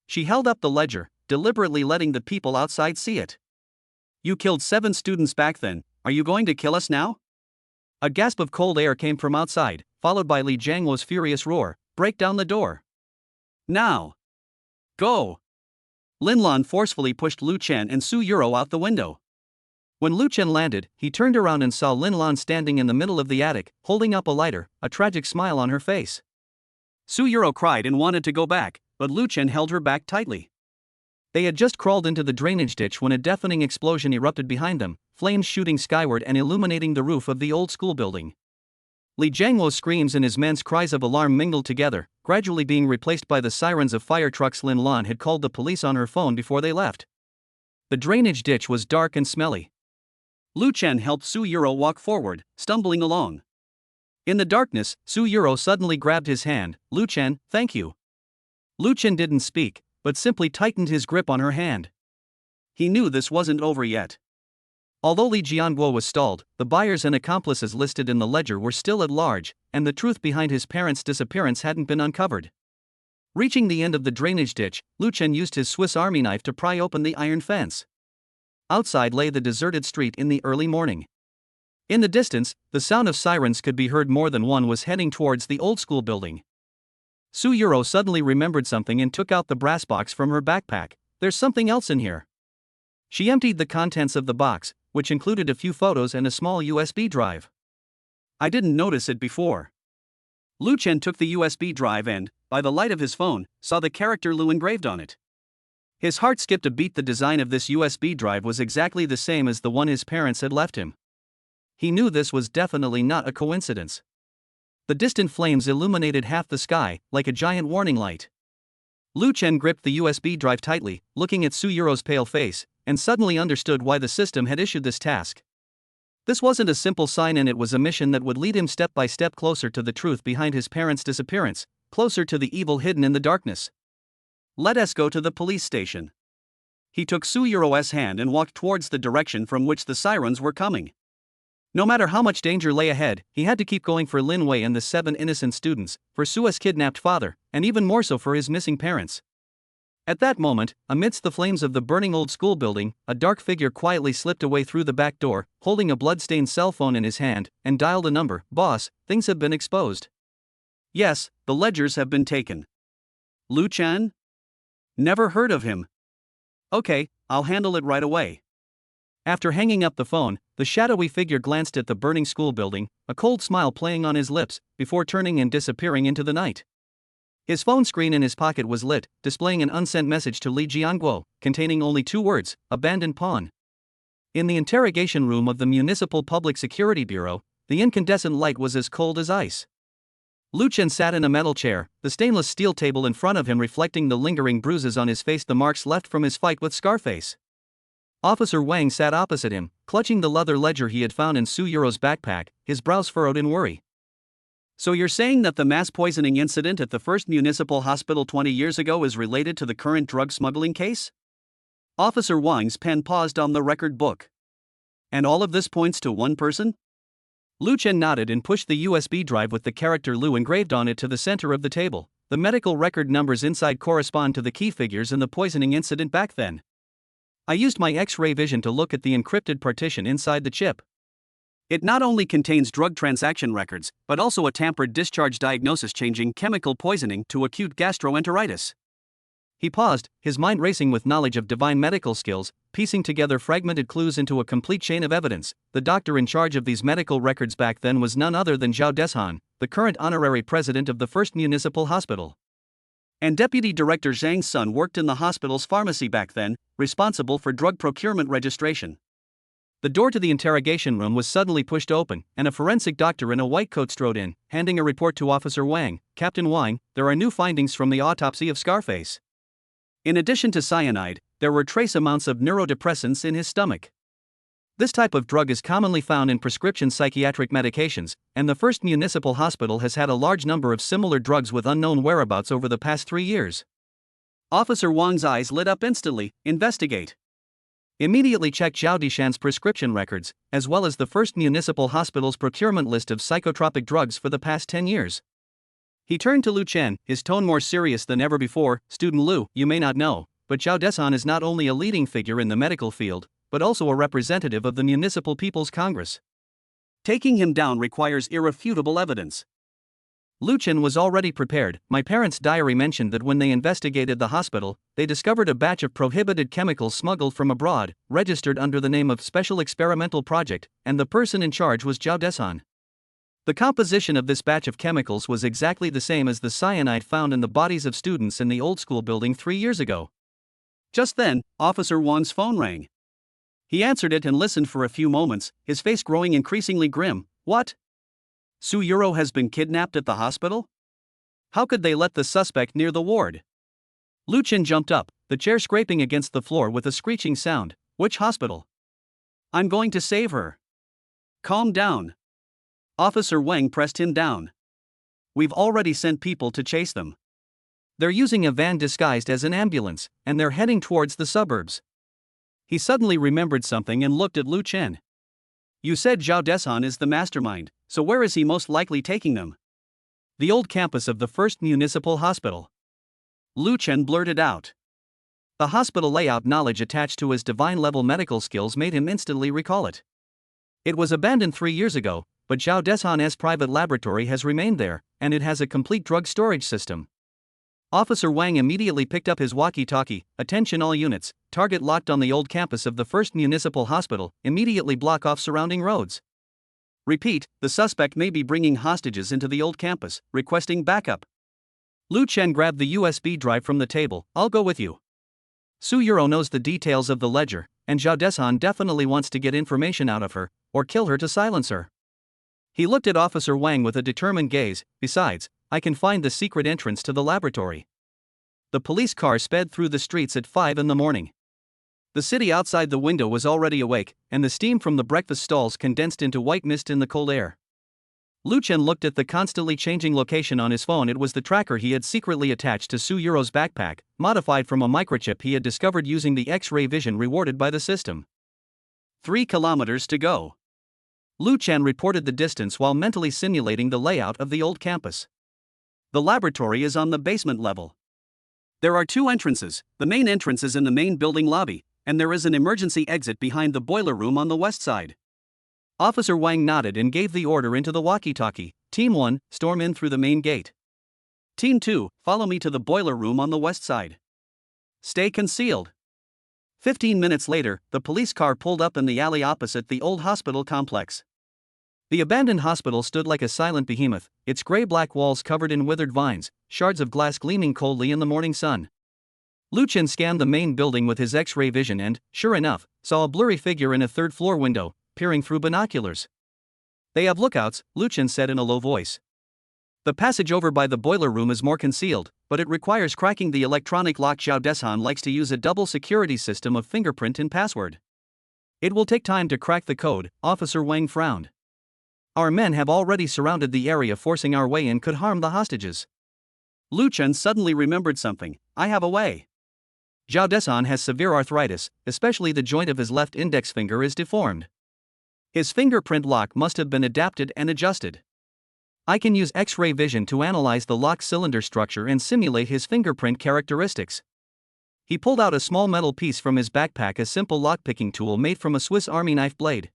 She held up the ledger, deliberately letting the people outside see it. "You killed 7 students back then, are you going to kill us now?" A gasp of cold air came from outside, followed by Li Jianguo's furious roar. "Break down the door. Now. Go." Lin Lan forcefully pushed Lu Chen and Su Yuro out the window. When Lu Chen landed, he turned around and saw Lin Lan standing in the middle of the attic, holding up a lighter, a tragic smile on her face. Su Yuro cried and wanted to go back, but Lu Chen held her back tightly. They had just crawled into the drainage ditch when a deafening explosion erupted behind them, flames shooting skyward and illuminating the roof of the old school building. Li Jianguo's screams and his men's cries of alarm mingled together, gradually being replaced by the sirens of fire trucks. Lin Lan had called the police on her phone before they left. The drainage ditch was dark and smelly. Lu Chen helped Su Yuro walk forward, stumbling along. In the darkness, Su Yuro suddenly grabbed his hand. "Lu Chen, thank you." Lu Chen didn't speak, but simply tightened his grip on her hand. He knew this wasn't over yet. Although Li Jianguo was stalled, the buyers and accomplices listed in the ledger were still at large, and the truth behind his parents' disappearance hadn't been uncovered. Reaching the end of the drainage ditch, Lu Chen used his Swiss Army knife to pry open the iron fence. Outside lay the deserted street in the early morning. In the distance, the sound of sirens could be heard. More than one was heading towards the old school building. Su Yuro suddenly remembered something and took out the brass box from her backpack. "There's something else in here." She emptied the contents of the box, which included a few photos and a small USB drive. "I didn't notice it before." Lu Chen took the USB drive and, by the light of his phone, saw the character Lu engraved on it. His heart skipped a beat. The design of this USB drive was exactly the same as the one his parents had left him. He knew this was definitely not a coincidence. The distant flames illuminated half the sky, like a giant warning light. Lu Chen gripped the USB drive tightly, looking at Su Yuro's pale face, and suddenly understood why the system had issued this task. This wasn't a simple sign, and it was a mission that would lead him step by step closer to the truth behind his parents' disappearance, closer to the evil hidden in the darkness. "Let us go to the police station." He took Su Yuro's hand and walked towards the direction from which the sirens were coming. No matter how much danger lay ahead, he had to keep going for Lin Wei and the 7 innocent students, for Su's kidnapped father, and even more so for his missing parents. At that moment, amidst the flames of the burning old school building, a dark figure quietly slipped away through the back door, holding a blood-stained cell phone in his hand, and dialed a number. "Boss, things have been exposed." "Yes, the ledgers have been taken." "Lu Chen? Never heard of him." "Okay, I'll handle it right away." After hanging up the phone, the shadowy figure glanced at the burning school building, a cold smile playing on his lips, before turning and disappearing into the night. His phone screen in his pocket was lit, displaying an unsent message to Li Jianguo, containing only 2 words: "Abandoned pawn." In the interrogation room of the Municipal Public Security Bureau, the incandescent light was as cold as ice. Lu Chen sat in a metal chair, the stainless steel table in front of him reflecting the lingering bruises on his face, the marks left from his fight with Scarface. Officer Wang sat opposite him, clutching the leather ledger he had found in Su Yuro's backpack, his brows furrowed in worry. "So you're saying that the mass poisoning incident at the first municipal hospital 20 years ago is related to the current drug smuggling case?" Officer Wang's pen paused on the record book. "And all of this points to one person?" Lu Chen nodded and pushed the USB drive with the character Lu engraved on it to the center of the table. "The medical record numbers inside correspond to the key figures in the poisoning incident back then. I used my X-ray vision to look at the encrypted partition inside the chip. It not only contains drug transaction records, but also a tampered discharge diagnosis changing chemical poisoning to acute gastroenteritis." He paused, his mind racing with knowledge of divine medical skills, piecing together fragmented clues into a complete chain of evidence. The doctor in charge of these medical records back then was none other than Zhao Deshan, the current honorary president of the first municipal hospital. And Deputy Director Zhang's son worked in the hospital's pharmacy back then, responsible for drug procurement registration. The door to the interrogation room was suddenly pushed open, and a forensic doctor in a white coat strode in, handing a report to Officer Wang. "Captain Wang, there are new findings from the autopsy of Scarface. In addition to cyanide, there were trace amounts of neurodepressants in his stomach. This type of drug is commonly found in prescription psychiatric medications, and the first municipal hospital has had a large number of similar drugs with unknown whereabouts over the past 3 years." Officer Wang's eyes lit up instantly. "Investigate. Immediately check Zhao Dishan's prescription records, as well as the first municipal hospital's procurement list of psychotropic drugs for the past 10 years. He turned to Lu Chen, his tone more serious than ever before. "Student Lu, you may not know, but Zhao Deshan is not only a leading figure in the medical field, but also a representative of the Municipal People's Congress. Taking him down requires irrefutable evidence." Lu Chen was already prepared. "My parents' diary mentioned that when they investigated the hospital, they discovered a batch of prohibited chemicals smuggled from abroad, registered under the name of Special Experimental Project, and the person in charge was Zhao Deshan. The composition of this batch of chemicals was exactly the same as the cyanide found in the bodies of students in the old school building 3 years ago." Just then, Officer Wang's phone rang. He answered it and listened for a few moments, his face growing increasingly grim. "What? Su Yuro has been kidnapped at the hospital? How could they let the suspect near the ward?" Lu Chen jumped up, the chair scraping against the floor with a screeching sound. "Which hospital? I'm going to save her." "Calm down." Officer Wang pressed him down. "We've already sent people to chase them. They're using a van disguised as an ambulance, and they're heading towards the suburbs." He suddenly remembered something and looked at Lu Chen. "You said Zhao Deshan is the mastermind, so where is he most likely taking them?" "The old campus of the first municipal hospital." Lu Chen blurted out. The hospital layout knowledge attached to his divine-level medical skills made him instantly recall it. It was abandoned 3 years ago, but Zhao Deshan's private laboratory has remained there, and it has a complete drug storage system. Officer Wang immediately picked up his walkie-talkie. "Attention all units, target locked on the old campus of the first municipal hospital, immediately block off surrounding roads. Repeat, the suspect may be bringing hostages into the old campus, requesting backup." Lu Chen grabbed the USB drive from the table. "I'll go with you. Su Yuro knows the details of the ledger, and Zhao Deshan definitely wants to get information out of her, or kill her to silence her." He looked at Officer Wang with a determined gaze. "Besides, I can find the secret entrance to the laboratory." The police car sped through the streets at 5 in the morning. The city outside the window was already awake, and the steam from the breakfast stalls condensed into white mist in the cold air. Lu Chen looked at the constantly changing location on his phone. It was the tracker he had secretly attached to Su Yuro's backpack, modified from a microchip he had discovered using the X-ray vision rewarded by the system. 3 kilometers to go. Lu Chen reported the distance while mentally simulating the layout of the old campus. The laboratory is on the basement level. There are two entrances. The main entrance is in the main building lobby, and there is an emergency exit behind the boiler room on the west side. Officer Wang nodded and gave the order into the walkie-talkie. Team 1, storm in through the main gate. Team 2, follow me to the boiler room on the west side. Stay concealed. 15 minutes later, the police car pulled up in the alley opposite the old hospital complex. The abandoned hospital stood like a silent behemoth, its gray-black walls covered in withered vines, shards of glass gleaming coldly in the morning sun. Lu Chen scanned the main building with his X-ray vision and, sure enough, saw a blurry figure in a third-floor window, peering through binoculars. They have lookouts, Lu Chen said in a low voice. The passage over by the boiler room is more concealed, but it requires cracking the electronic lock. Zhao Desan likes to use a double security system of fingerprint and password. It will take time to crack the code, Officer Wang frowned. Our men have already surrounded the area, forcing our way in could harm the hostages. Lu Chen suddenly remembered something. I have a way. Zhao Desan has severe arthritis, especially the joint of his left index finger is deformed. His fingerprint lock must have been adapted and adjusted. I can use X-ray vision to analyze the lock cylinder structure and simulate his fingerprint characteristics. He pulled out a small metal piece from his backpack, a simple lockpicking tool made from a Swiss Army knife blade.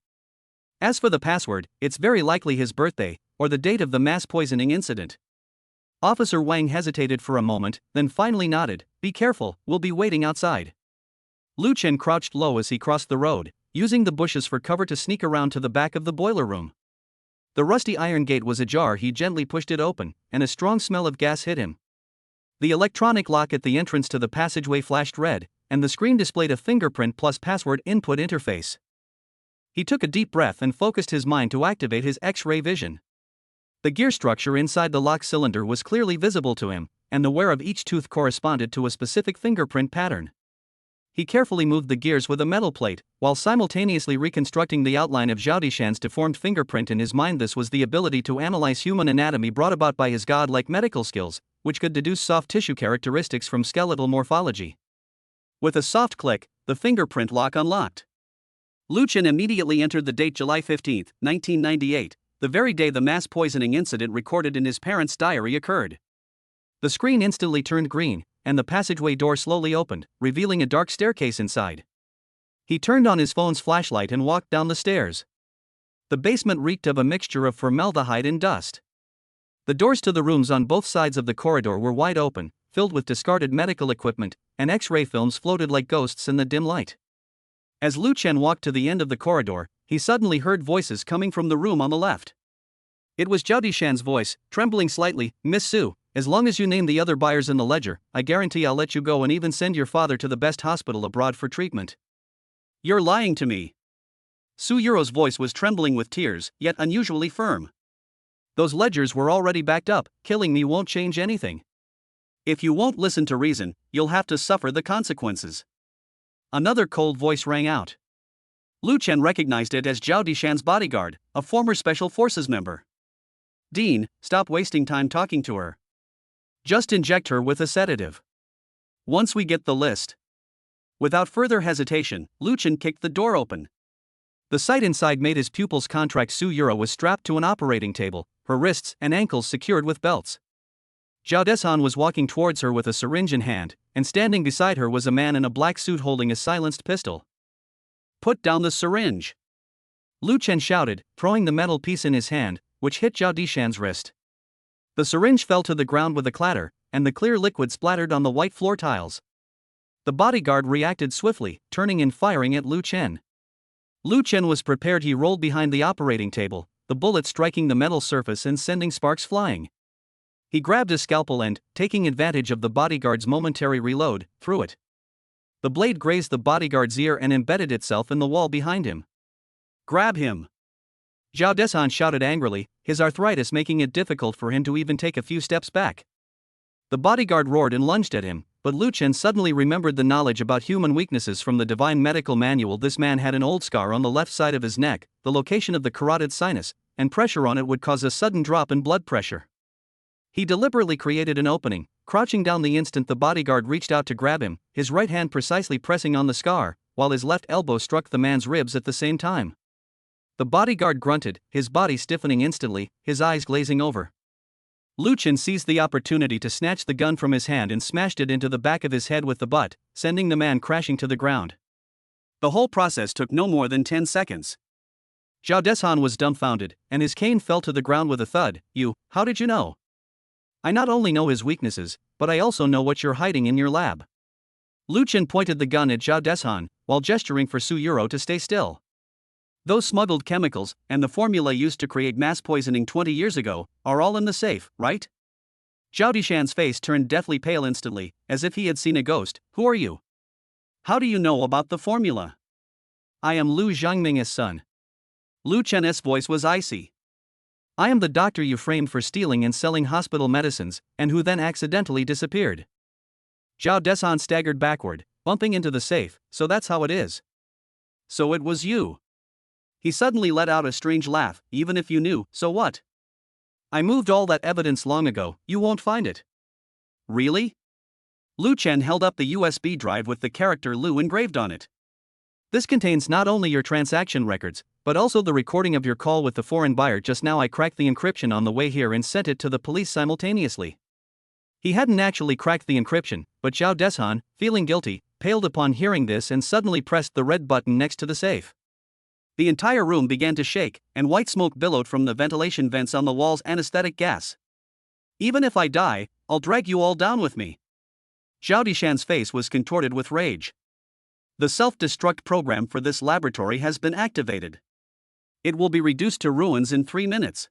As for the password, it's very likely his birthday, or the date of the mass poisoning incident. Officer Wang hesitated for a moment, then finally nodded. Be careful, we'll be waiting outside. Lu Chen crouched low as he crossed the road, using the bushes for cover to sneak around to the back of the boiler room. The rusty iron gate was ajar. He gently pushed it open, and a strong smell of gas hit him. The electronic lock at the entrance to the passageway flashed red, and the screen displayed a fingerprint plus password input interface. He took a deep breath and focused his mind to activate his X-ray vision. The gear structure inside the lock cylinder was clearly visible to him, and the wear of each tooth corresponded to a specific fingerprint pattern. He carefully moved the gears with a metal plate, while simultaneously reconstructing the outline of Zhao Dishan's deformed fingerprint in his mind. This was the ability to analyze human anatomy brought about by his godlike medical skills, which could deduce soft tissue characteristics from skeletal morphology. With a soft click, the fingerprint lock unlocked. Lu Chen immediately entered the date July 15, 1998, the very day the mass poisoning incident recorded in his parents' diary occurred. The screen instantly turned green, and the passageway door slowly opened, revealing a dark staircase inside. He turned on his phone's flashlight and walked down the stairs. The basement reeked of a mixture of formaldehyde and dust. The doors to the rooms on both sides of the corridor were wide open, filled with discarded medical equipment, and X-ray films floated like ghosts in the dim light. As Lu Chen walked to the end of the corridor, he suddenly heard voices coming from the room on the left. It was Zhao Dishan's voice, trembling slightly. Miss Su, as long as you name the other buyers in the ledger, I guarantee I'll let you go and even send your father to the best hospital abroad for treatment. You're lying to me. Su Yuro's voice was trembling with tears, yet unusually firm. Those ledgers were already backed up. Killing me won't change anything. If you won't listen to reason, you'll have to suffer the consequences. Another cold voice rang out. Lu Chen recognized it as Zhao Dishan's bodyguard, a former Special Forces member. Dean, stop wasting time talking to her. Just inject her with a sedative. Once we get the list. Without further hesitation, Lu Chen kicked the door open. The sight inside made his pupils contract. Su Yuro was strapped to an operating table, her wrists and ankles secured with belts. Zhao Desan was walking towards her with a syringe in hand, and standing beside her was a man in a black suit holding a silenced pistol. Put down the syringe. Lu Chen shouted, throwing the metal piece in his hand, which hit Zhao Dishan's wrist. The syringe fell to the ground with a clatter, and the clear liquid splattered on the white floor tiles. The bodyguard reacted swiftly, turning and firing at Lu Chen. Lu Chen was prepared. He rolled behind the operating table, the bullet striking the metal surface and sending sparks flying. He grabbed his scalpel and, taking advantage of the bodyguard's momentary reload, threw it. The blade grazed the bodyguard's ear and embedded itself in the wall behind him. Grab him! Zhao Desan shouted angrily, his arthritis making it difficult for him to even take a few steps back. The bodyguard roared and lunged at him, but Lu Chen suddenly remembered the knowledge about human weaknesses from the Divine Medical Manual. This man had an old scar on the left side of his neck, the location of the carotid sinus, and pressure on it would cause a sudden drop in blood pressure. He deliberately created an opening, crouching down the instant the bodyguard reached out to grab him, his right hand precisely pressing on the scar, while his left elbow struck the man's ribs at the same time. The bodyguard grunted, his body stiffening instantly, his eyes glazing over. Lu Chen seized the opportunity to snatch the gun from his hand and smashed it into the back of his head with the butt, sending the man crashing to the ground. The whole process took no more than 10 seconds. Zhao Deshan was dumbfounded, and his cane fell to the ground with a thud. How did you know? I not only know his weaknesses, but I also know what you're hiding in your lab. Lu Chen pointed the gun at Zhao Deshan, while gesturing for Su Yuro to stay still. Those smuggled chemicals, and the formula used to create mass poisoning 20 years ago, are all in the safe, right? Zhao Dishan's face turned deathly pale instantly, as if he had seen a ghost. Who are you? How do you know about the formula? I am Lu Zhangming's son. Lu Chen's voice was icy. I am the doctor you framed for stealing and selling hospital medicines, and who then accidentally disappeared. Zhao Deshan staggered backward, bumping into the safe. So that's how it is. So it was you. He suddenly let out a strange laugh. Even if you knew, so what? I moved all that evidence long ago, you won't find it. Really? Lu Chen held up the USB drive with the character Lu engraved on it. This contains not only your transaction records, but also the recording of your call with the foreign buyer just now. I cracked the encryption on the way here and sent it to the police simultaneously. He hadn't actually cracked the encryption, but Zhao Deshan, feeling guilty, paled upon hearing this and suddenly pressed the red button next to the safe. The entire room began to shake, and white smoke billowed from the ventilation vents on the walls. Anesthetic gas. Even if I die, I'll drag you all down with me. Zhao Dishan's face was contorted with rage. The self-destruct program for this laboratory has been activated. It will be reduced to ruins in 3 minutes.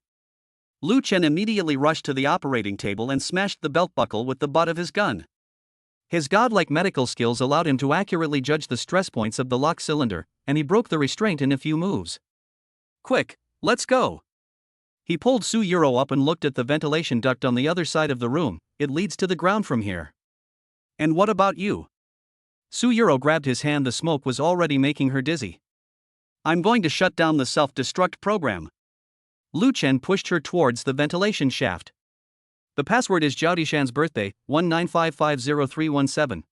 Lu Chen immediately rushed to the operating table and smashed the belt buckle with the butt of his gun. His godlike medical skills allowed him to accurately judge the stress points of the lock cylinder, and he broke the restraint in a few moves. Quick, let's go. He pulled Su Yuro up and looked at the ventilation duct on the other side of the room. It leads to the ground from here. And what about you? Su Yuro grabbed his hand. The smoke was already making her dizzy. I'm going to shut down the self-destruct program. Lu Chen pushed her towards the ventilation shaft. The password is Zhao Dishan's birthday, 195500317.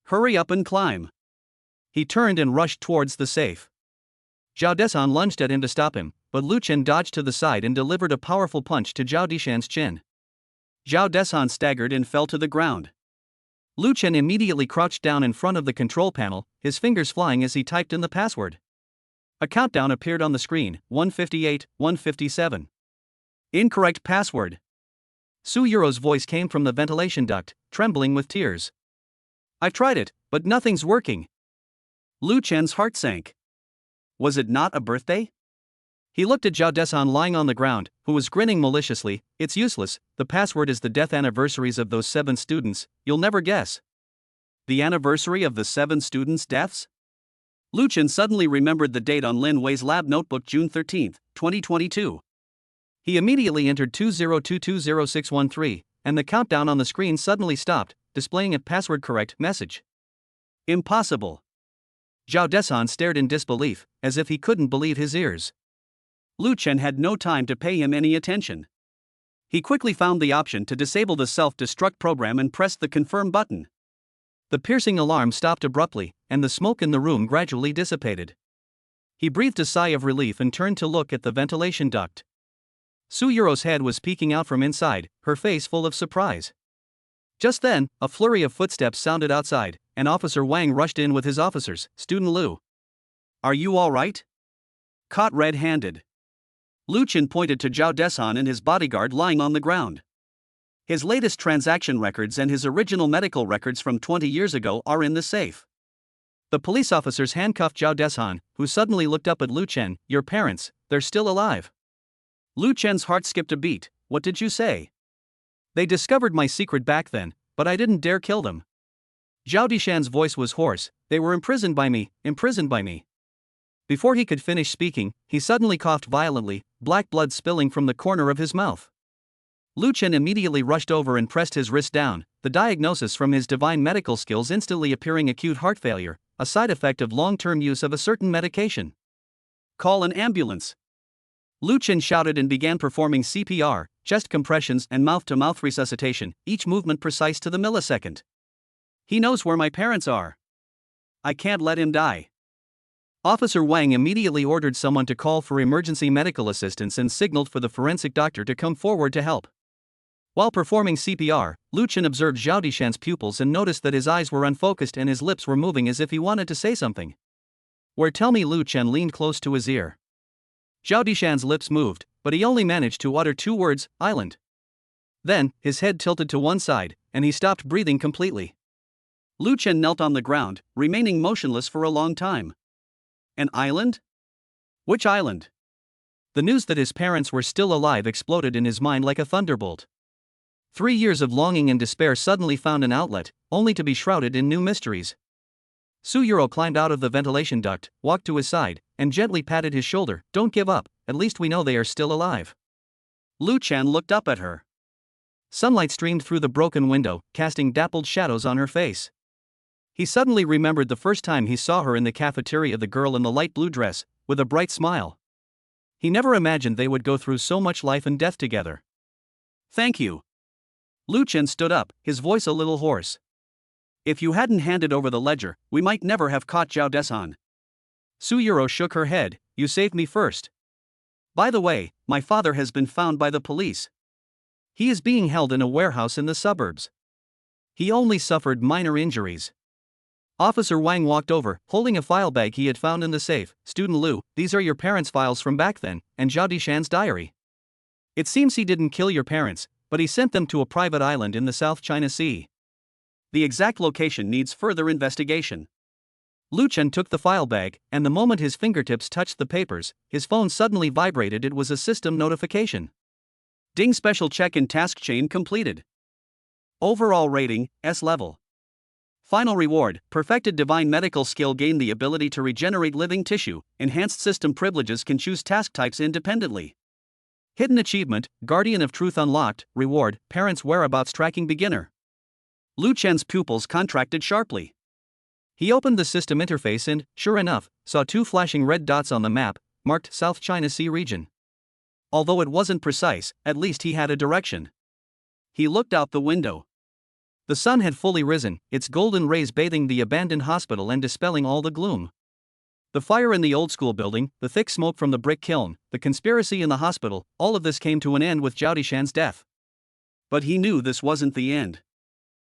Hurry up and climb. He turned and rushed towards the safe. Zhao Deshan lunged at him to stop him, but Lu Chen dodged to the side and delivered a powerful punch to Zhao Dishan's chin. Zhao Deshan staggered and fell to the ground. Lu Chen immediately crouched down in front of the control panel, his fingers flying as he typed in the password. A countdown appeared on the screen, 158, 157. Incorrect password. Su Yuro's voice came from the ventilation duct, trembling with tears. I've tried it, but nothing's working. Lu Chen's heart sank. Was it not a birthday? He looked at Zhao Deshan lying on the ground, who was grinning maliciously. It's useless, the password is the death anniversaries of those 7 students, you'll never guess. The anniversary of the 7 students' deaths? Lu Chen suddenly remembered the date on Lin Wei's lab notebook, June 13, 2022. He immediately entered 20220613, and the countdown on the screen suddenly stopped, displaying a password-correct message. Impossible. Zhao Deshan stared in disbelief, as if he couldn't believe his ears. Lu Chen had no time to pay him any attention. He quickly found the option to disable the self-destruct program and pressed the confirm button. The piercing alarm stopped abruptly, and the smoke in the room gradually dissipated. He breathed a sigh of relief and turned to look at the ventilation duct. Su Yuro's head was peeking out from inside, her face full of surprise. Just then, a flurry of footsteps sounded outside, and Officer Wang rushed in with his officers. Student Lu. Are you all right? Caught red-handed. Lu Chen pointed to Zhao Deshan and his bodyguard lying on the ground. His latest transaction records and his original medical records from 20 years ago are in the safe. The police officers handcuffed Zhao Deshan, who suddenly looked up at Lu Chen. Your parents, they're still alive. Lu Chen's heart skipped a beat. What did you say? They discovered my secret back then, but I didn't dare kill them. Zhao Dishan's voice was hoarse. They were imprisoned by me. Before he could finish speaking, he suddenly coughed violently, black blood spilling from the corner of his mouth. Lu Chen immediately rushed over and pressed his wrist down, the diagnosis from his divine medical skills instantly appearing: acute heart failure, a side effect of long-term use of a certain medication. Call an ambulance. Lu Chen shouted and began performing CPR, chest compressions and mouth-to-mouth resuscitation, each movement precise to the millisecond. He knows where my parents are. I can't let him die. Officer Wang immediately ordered someone to call for emergency medical assistance and signaled for the forensic doctor to come forward to help. While performing CPR, Lu Chen observed Zhao Dishan's pupils and noticed that his eyes were unfocused and his lips were moving as if he wanted to say something. "Where?" Tell me. Lu Chen leaned close to his ear. Zhao Dishan's lips moved, but he only managed to utter 2 words, "Island." Then, his head tilted to one side, and he stopped breathing completely. Lu Chen knelt on the ground, remaining motionless for a long time. An island? Which island? The news that his parents were still alive exploded in his mind like a thunderbolt. 3 years of longing and despair suddenly found an outlet, only to be shrouded in new mysteries. Su Yuro climbed out of the ventilation duct, walked to his side, and gently patted his shoulder. "Don't give up, at least we know they are still alive." Lu Chen looked up at her. Sunlight streamed through the broken window, casting dappled shadows on her face. He suddenly remembered the first time he saw her in the cafeteria, the girl in the light blue dress, with a bright smile. He never imagined they would go through so much life and death together. "Thank you." Lu Chen stood up, his voice a little hoarse. "If you hadn't handed over the ledger, we might never have caught Zhao Desan." Su Yuro shook her head. "You saved me first. By the way, my father has been found by the police. He is being held in a warehouse in the suburbs. He only suffered minor injuries." Officer Wang walked over, holding a file bag he had found in the safe. "Student Lu, these are your parents' files from back then, and Zhao Dishan's diary. It seems he didn't kill your parents, but he sent them to a private island in the South China Sea. The exact location needs further investigation." Lu Chen took the file bag, and the moment his fingertips touched the papers, his phone suddenly vibrated. It was a system notification. "Ding, special check-in task chain completed. Overall rating, S level. Final reward, perfected divine medical skill, gain the ability to regenerate living tissue, enhanced system privileges, can choose task types independently. Hidden achievement, Guardian of Truth unlocked, reward, parents' whereabouts tracking beginner." Lu Chen's pupils contracted sharply. He opened the system interface and, sure enough, saw 2 flashing red dots on the map, marked South China Sea region. Although it wasn't precise, at least he had a direction. He looked out the window. The sun had fully risen, its golden rays bathing the abandoned hospital and dispelling all the gloom. The fire in the old school building, the thick smoke from the brick kiln, the conspiracy in the hospital, all of this came to an end with Zhao Dishan's death. But he knew this wasn't the end.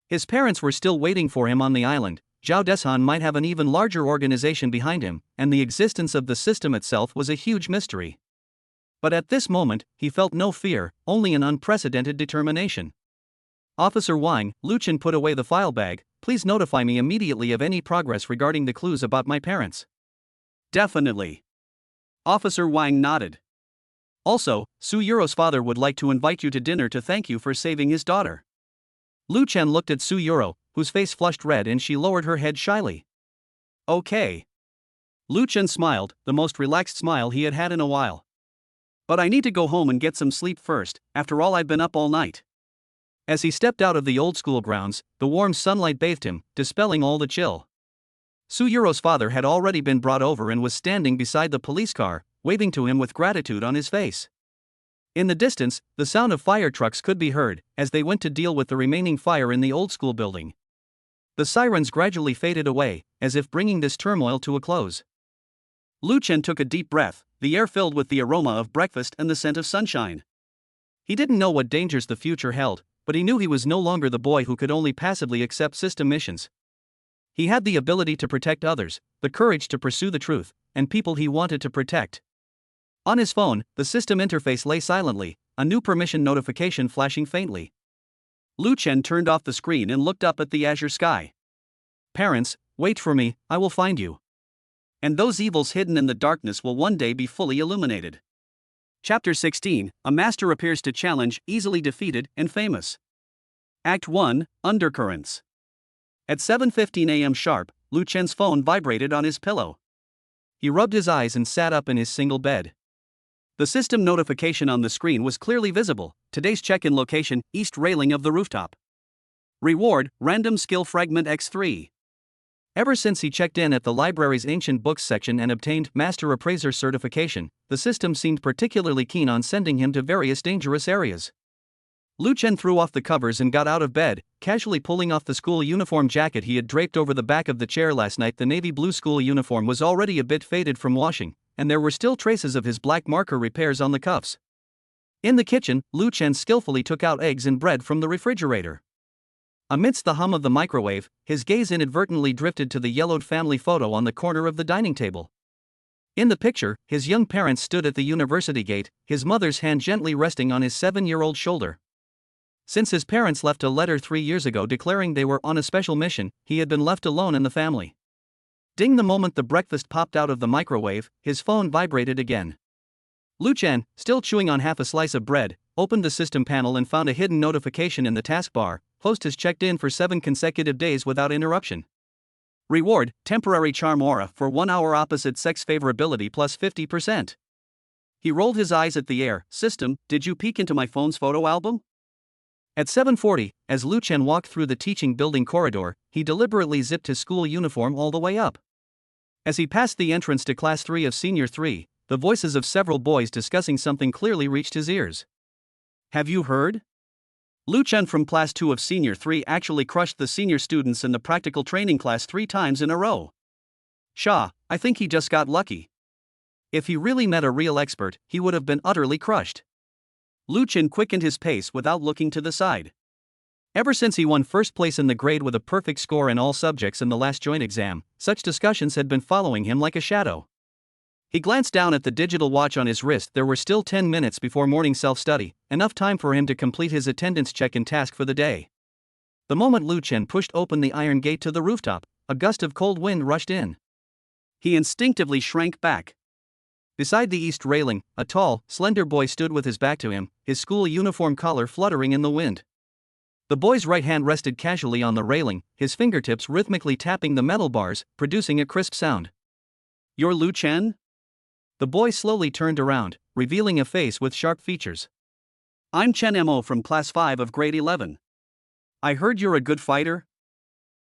His parents were still waiting for him on the island. Zhao Desan might have an even larger organization behind him, and the existence of the system itself was a huge mystery. But at this moment, he felt no fear, only an unprecedented determination. "Officer Wang," Lu Chen put away the file bag, "please notify me immediately of any progress regarding the clues about my parents." "Definitely." Officer Wang nodded. "Also, Su Yuro's father would like to invite you to dinner to thank you for saving his daughter." Lu Chen looked at Su Yuro, whose face flushed red and she lowered her head shyly. "Okay." Lu Chen smiled, the most relaxed smile he had had in a while. "But I need to go home and get some sleep first, after all I've been up all night." As he stepped out of the old school grounds, the warm sunlight bathed him, dispelling all the chill. Su Yuro's father had already been brought over and was standing beside the police car, waving to him with gratitude on his face. In the distance, the sound of fire trucks could be heard, as they went to deal with the remaining fire in the old school building. The sirens gradually faded away, as if bringing this turmoil to a close. Lu Chen took a deep breath, the air filled with the aroma of breakfast and the scent of sunshine. He didn't know what dangers the future held, but he knew he was no longer the boy who could only passively accept system missions. He had the ability to protect others, the courage to pursue the truth, and people he wanted to protect. On his phone, the system interface lay silently, a new permission notification flashing faintly. Lu Chen turned off the screen and looked up at the azure sky. "Parents, wait for me, I will find you. And those evils hidden in the darkness will one day be fully illuminated." Chapter 16, A Master Appears to Challenge, Easily Defeated and Famous. Act 1, Undercurrents. At 7:15 a.m. sharp, Lu Chen's phone vibrated on his pillow. He rubbed his eyes and sat up in his single bed. The system notification on the screen was clearly visible. Today's check-in location, east railing of the rooftop. Reward, random skill fragment X3. Ever since he checked in at the library's ancient books section and obtained Master Appraiser certification, the system seemed particularly keen on sending him to various dangerous areas. Lu Chen threw off the covers and got out of bed, casually pulling off the school uniform jacket he had draped over the back of the chair last night. The navy blue school uniform was already a bit faded from washing, and there were still traces of his black marker repairs on the cuffs. In the kitchen, Lu Chen skillfully took out eggs and bread from the refrigerator. Amidst the hum of the microwave, his gaze inadvertently drifted to the yellowed family photo on the corner of the dining table. In the picture, his young parents stood at the university gate, his mother's hand gently resting on his 7-year-old shoulder. Since his parents left a letter 3 years ago declaring they were on a special mission, he had been left alone in the family. Ding! The moment the breakfast popped out of the microwave, his phone vibrated again. Lu Chen, still chewing on half a slice of bread, opened the system panel and found a hidden notification in the taskbar: host has checked in for 7 consecutive days without interruption. Reward: temporary charm aura for 1 hour, opposite sex favorability plus 50%. He rolled his eyes at the air. System, did you peek into my phone's photo album? At 7:40, as Lu Chen walked through the teaching building corridor, he deliberately zipped his school uniform all the way up. As he passed the entrance to Class 3 of Senior 3, the voices of several boys discussing something clearly reached his ears. Have you heard? Lu Chen from Class 2 of Senior 3 actually crushed the senior students in the practical training class 3 times in a row. Shaw, I think he just got lucky. If he really met a real expert, he would have been utterly crushed. Lu Chen quickened his pace without looking to the side. Ever since he won first place in the grade with a perfect score in all subjects in the last joint exam, such discussions had been following him like a shadow. He glanced down at the digital watch on his wrist. There were still 10 minutes before morning self-study, enough time for him to complete his attendance check and task for the day. The moment Lu Chen pushed open the iron gate to the rooftop, a gust of cold wind rushed in. He instinctively shrank back. Beside the east railing, a tall, slender boy stood with his back to him, his school uniform collar fluttering in the wind. The boy's right hand rested casually on the railing, his fingertips rhythmically tapping the metal bars, producing a crisp sound. You're Lu Chen? The boy slowly turned around, revealing a face with sharp features. I'm Chen Mo from Class 5 of Grade 11. I heard you're a good fighter?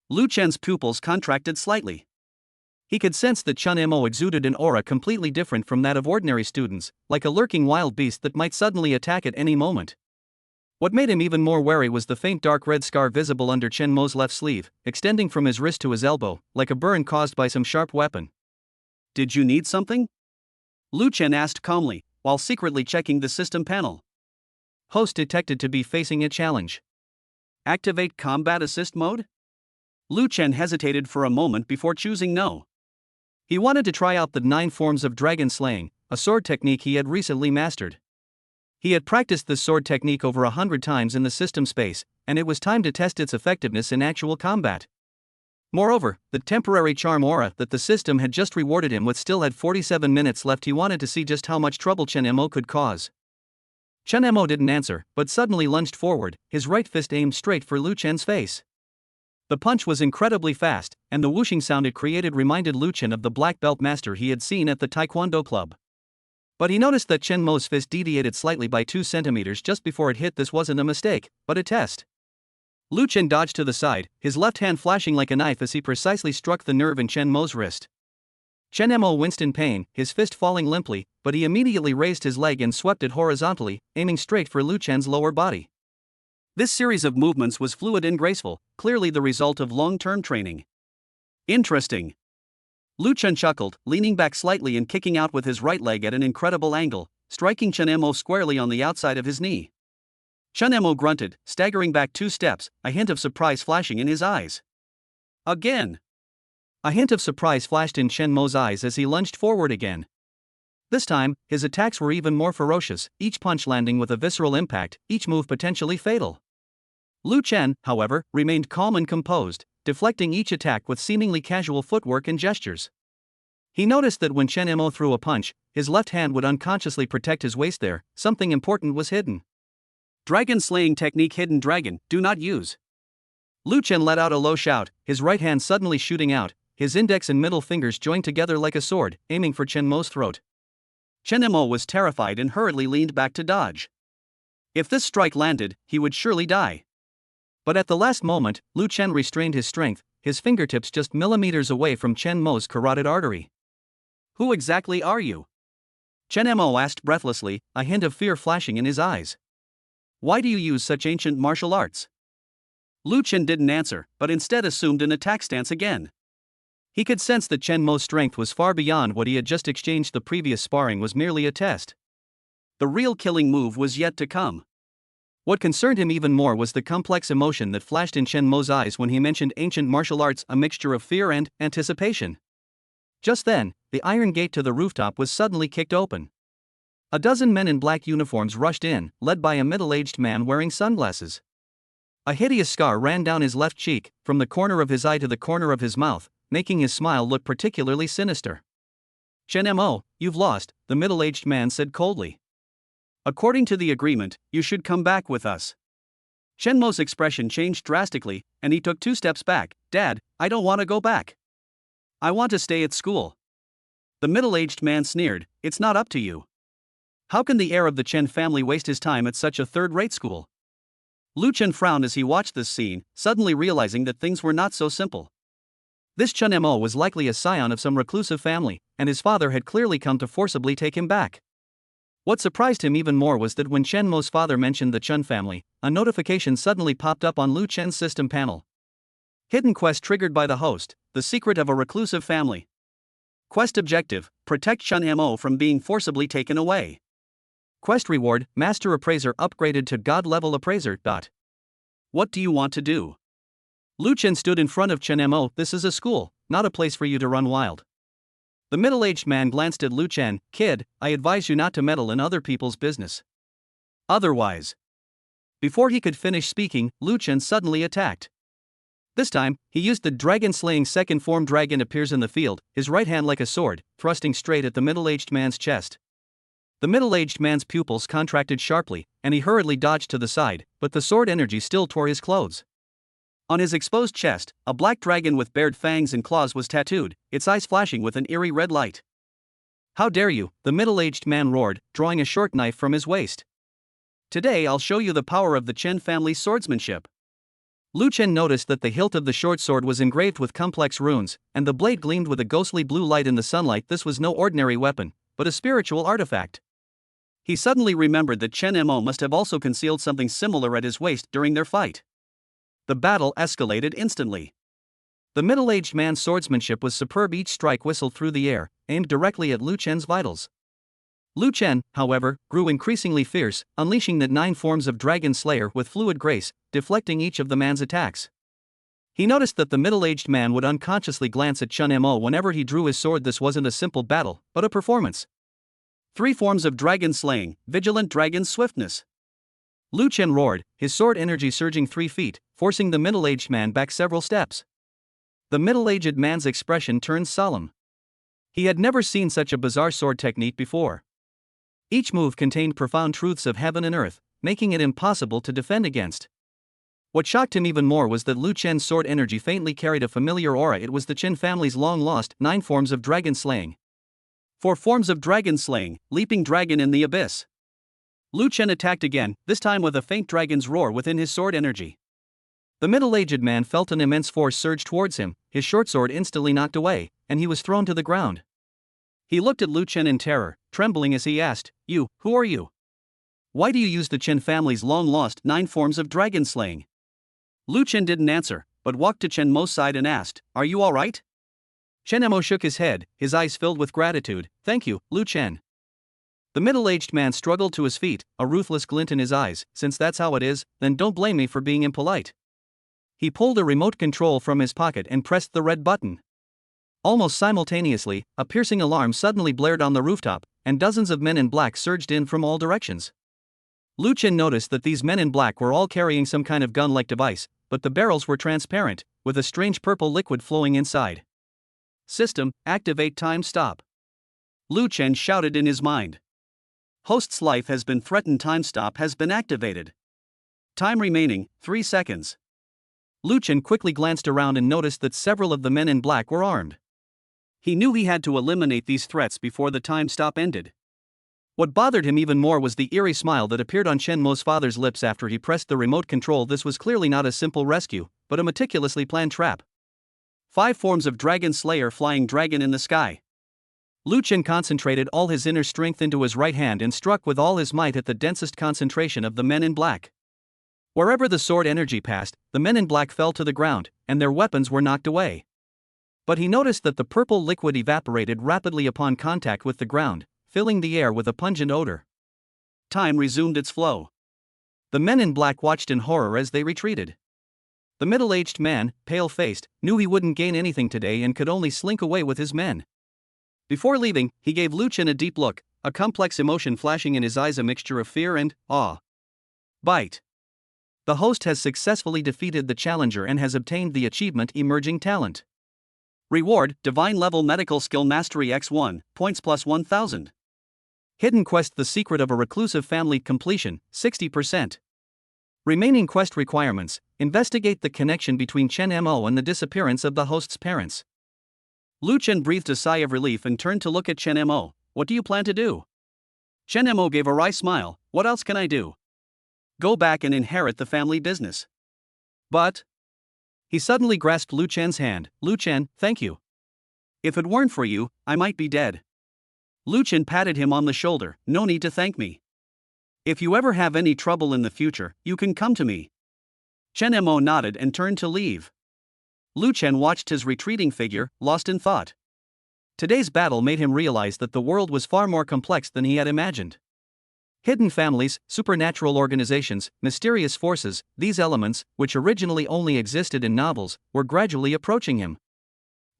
Lu Chen's pupils contracted slightly. He could sense that Chen Mo exuded an aura completely different from that of ordinary students, like a lurking wild beast that might suddenly attack at any moment. What made him even more wary was the faint dark red scar visible under Chen Mo's left sleeve, extending from his wrist to his elbow, like a burn caused by some sharp weapon. Did you need something? Lu Chen asked calmly, while secretly checking the system panel. Host detected to be facing a challenge. Activate combat assist mode? Lu Chen hesitated for a moment before choosing no. He wanted to try out the 9 forms of dragon slaying, a sword technique he had recently mastered. He had practiced this sword technique over 100 times in the system space, and it was time to test its effectiveness in actual combat. Moreover, the temporary charm aura that the system had just rewarded him with still had 47 minutes left. He wanted to see just how much trouble Chen Mo could cause. Chen Mo didn't answer, but suddenly lunged forward, his right fist aimed straight for Lu Chen's face. The punch was incredibly fast, and the whooshing sound it created reminded Lu Chen of the black belt master he had seen at the Taekwondo club. But he noticed that Chen Mo's fist deviated slightly by 2 centimeters just before it hit. This wasn't a mistake, but a test. Lu Chen dodged to the side, his left hand flashing like a knife as he precisely struck the nerve in Chen Mo's wrist. Chen Mo winced in pain, his fist falling limply, but he immediately raised his leg and swept it horizontally, aiming straight for Lu Chen's lower body. This series of movements was fluid and graceful, clearly the result of long-term training. Interesting. Lu Chen chuckled, leaning back slightly and kicking out with his right leg at an incredible angle, striking Chen Mo squarely on the outside of his knee. Chen Mo grunted, staggering back 2 steps, a hint of surprise flashing in his eyes. Again. A hint of surprise flashed in Chen Mo's eyes as he lunged forward again. This time, his attacks were even more ferocious, each punch landing with a visceral impact, each move potentially fatal. Lu Chen, however, remained calm and composed, deflecting each attack with seemingly casual footwork and gestures. He noticed that when Chen Mo threw a punch, his left hand would unconsciously protect his waist. There, something important was hidden. Dragon slaying technique. Hidden dragon, do not use. Lu Chen let out a low shout, his right hand suddenly shooting out, his index and middle fingers joined together like a sword, aiming for Chen Mo's throat. Chen Mo was terrified and hurriedly leaned back to dodge. If this strike landed, he would surely die. But at the last moment, Lu Chen restrained his strength, his fingertips just millimeters away from Chen Mo's carotid artery. Who exactly are you? Chen Mo asked breathlessly, a hint of fear flashing in his eyes. Why do you use such ancient martial arts? Lu Chen didn't answer, but instead assumed an attack stance again. He could sense that Chen Mo's strength was far beyond what he had just exchanged. The previous sparring was merely a test. The real killing move was yet to come. What concerned him even more was the complex emotion that flashed in Chen Mo's eyes when he mentioned ancient martial arts, a mixture of fear and anticipation. Just then, the iron gate to the rooftop was suddenly kicked open. A dozen men in black uniforms rushed in, led by a middle-aged man wearing sunglasses. A hideous scar ran down his left cheek, from the corner of his eye to the corner of his mouth, making his smile look particularly sinister. "Chen Mo, you've lost," the middle-aged man said coldly. "According to the agreement, you should come back with us." Chen Mo's expression changed drastically, and he took 2 steps back. "Dad, I don't want to go back. I want to stay at school." The middle-aged man sneered, "It's not up to you. How can the heir of the Chen family waste his time at such a third-rate school?" Lu Chen frowned as he watched this scene, suddenly realizing that things were not so simple. This Chen Mo was likely a scion of some reclusive family, and his father had clearly come to forcibly take him back. What surprised him even more was that when Chen Mo's father mentioned the Chen family, a notification suddenly popped up on Lu Chen's system panel. Hidden quest triggered by the host, the secret of a reclusive family. Quest objective, protect Chen Mo from being forcibly taken away. Quest reward, Master Appraiser upgraded to God level Appraiser. What do you want to do? Lu Chen stood in front of Chen Mo. "This is a school, not a place for you to run wild." The middle-aged man glanced at Lu Chen. "Kid, I advise you not to meddle in other people's business. Otherwise." Before he could finish speaking, Lu Chen suddenly attacked. This time, he used the dragon-slaying second form. Dragon appears in the field, his right hand like a sword, thrusting straight at the middle-aged man's chest. The middle-aged man's pupils contracted sharply, and he hurriedly dodged to the side, but the sword energy still tore his clothes. On his exposed chest, a black dragon with bared fangs and claws was tattooed, its eyes flashing with an eerie red light. "How dare you!" the middle-aged man roared, drawing a short knife from his waist. "Today I'll show you the power of the Chen family's swordsmanship." Lu Chen noticed that the hilt of the short sword was engraved with complex runes, and the blade gleamed with a ghostly blue light in the sunlight. This was no ordinary weapon, but a spiritual artifact. He suddenly remembered that Chen Mo must have also concealed something similar at his waist during their fight. The battle escalated instantly. The middle-aged man's swordsmanship was superb. Each strike whistled through the air, aimed directly at Lu Chen's vitals. Lu Chen, however, grew increasingly fierce, unleashing the 9 forms of Dragon Slayer with fluid grace, deflecting each of the man's attacks. He noticed that the middle-aged man would unconsciously glance at Chen Mo whenever he drew his sword. This wasn't a simple battle, but a performance. 3 forms of dragon slaying, vigilant dragon swiftness. Lu Chen roared, his sword energy surging 3 feet, forcing the middle-aged man back several steps. The middle-aged man's expression turned solemn. He had never seen such a bizarre sword technique before. Each move contained profound truths of heaven and earth, making it impossible to defend against. What shocked him even more was that Lu Chen's sword energy faintly carried a familiar aura. It was the Chen family's long-lost 9 forms of dragon slaying. 4 forms of dragon slaying, leaping dragon in the abyss. Lu Chen attacked again, this time with a faint dragon's roar within his sword energy. The middle-aged man felt an immense force surge towards him, his short sword instantly knocked away, and he was thrown to the ground. He looked at Lu Chen in terror, trembling as he asked, "You, who are you? Why do you use the Chen family's long-lost 9 forms of dragon slaying?" Lu Chen didn't answer, but walked to Chen Mo's side and asked, "Are you alright?" Chen Mo shook his head, his eyes filled with gratitude. "Thank you, Lu Chen." The middle-aged man struggled to his feet, a ruthless glint in his eyes. "Since that's how it is, then don't blame me for being impolite." He pulled a remote control from his pocket and pressed the red button. Almost simultaneously, a piercing alarm suddenly blared on the rooftop, and dozens of men in black surged in from all directions. Lu Chen noticed that these men in black were all carrying some kind of gun-like device, but the barrels were transparent, with a strange purple liquid flowing inside. "System, activate time stop." Lu Chen shouted in his mind. "Host's life has been threatened. Time stop has been activated. Time remaining, 3 seconds." Lu Chen quickly glanced around and noticed that several of the men in black were armed. He knew he had to eliminate these threats before the time stop ended. What bothered him even more was the eerie smile that appeared on Chen Mo's father's lips after he pressed the remote control. This was clearly not a simple rescue, but a meticulously planned trap. 5 forms of Dragon Slayer, flying dragon in the sky. Lu Chen concentrated all his inner strength into his right hand and struck with all his might at the densest concentration of the men in black. Wherever the sword energy passed, the men in black fell to the ground, and their weapons were knocked away. But he noticed that the purple liquid evaporated rapidly upon contact with the ground, filling the air with a pungent odor. time resumed its flow. The men in black watched in horror as they retreated. The middle-aged man, pale-faced, knew he wouldn't gain anything today and could only slink away with his men. Before leaving, he gave Lu Chen a deep look, a complex emotion flashing in his eyes, a mixture of fear and awe. Bite. The host has successfully defeated the challenger and has obtained the achievement Emerging Talent. Reward, Divine Level Medical Skill Mastery X1, points plus 1000. Hidden Quest, The Secret of a Reclusive Family, completion, 60%. Remaining quest requirements, investigate the connection between Chen Mo and the disappearance of the host's parents. Lu Chen breathed a sigh of relief and turned to look at Chen Mo. What do you plan to do? Chen Mo gave a wry smile. What else can I do? Go back and inherit the family business. But... He suddenly grasped Lu Chen's hand. Lu Chen, thank you. If it weren't for you, I might be dead. Lu Chen patted him on the shoulder. No need to thank me. If you ever have any trouble in the future, you can come to me. Chen Mo nodded and turned to leave. Lu Chen watched his retreating figure, lost in thought. Today's battle made him realize that the world was far more complex than he had imagined. Hidden families, supernatural organizations, mysterious forces, these elements, which originally only existed in novels, were gradually approaching him.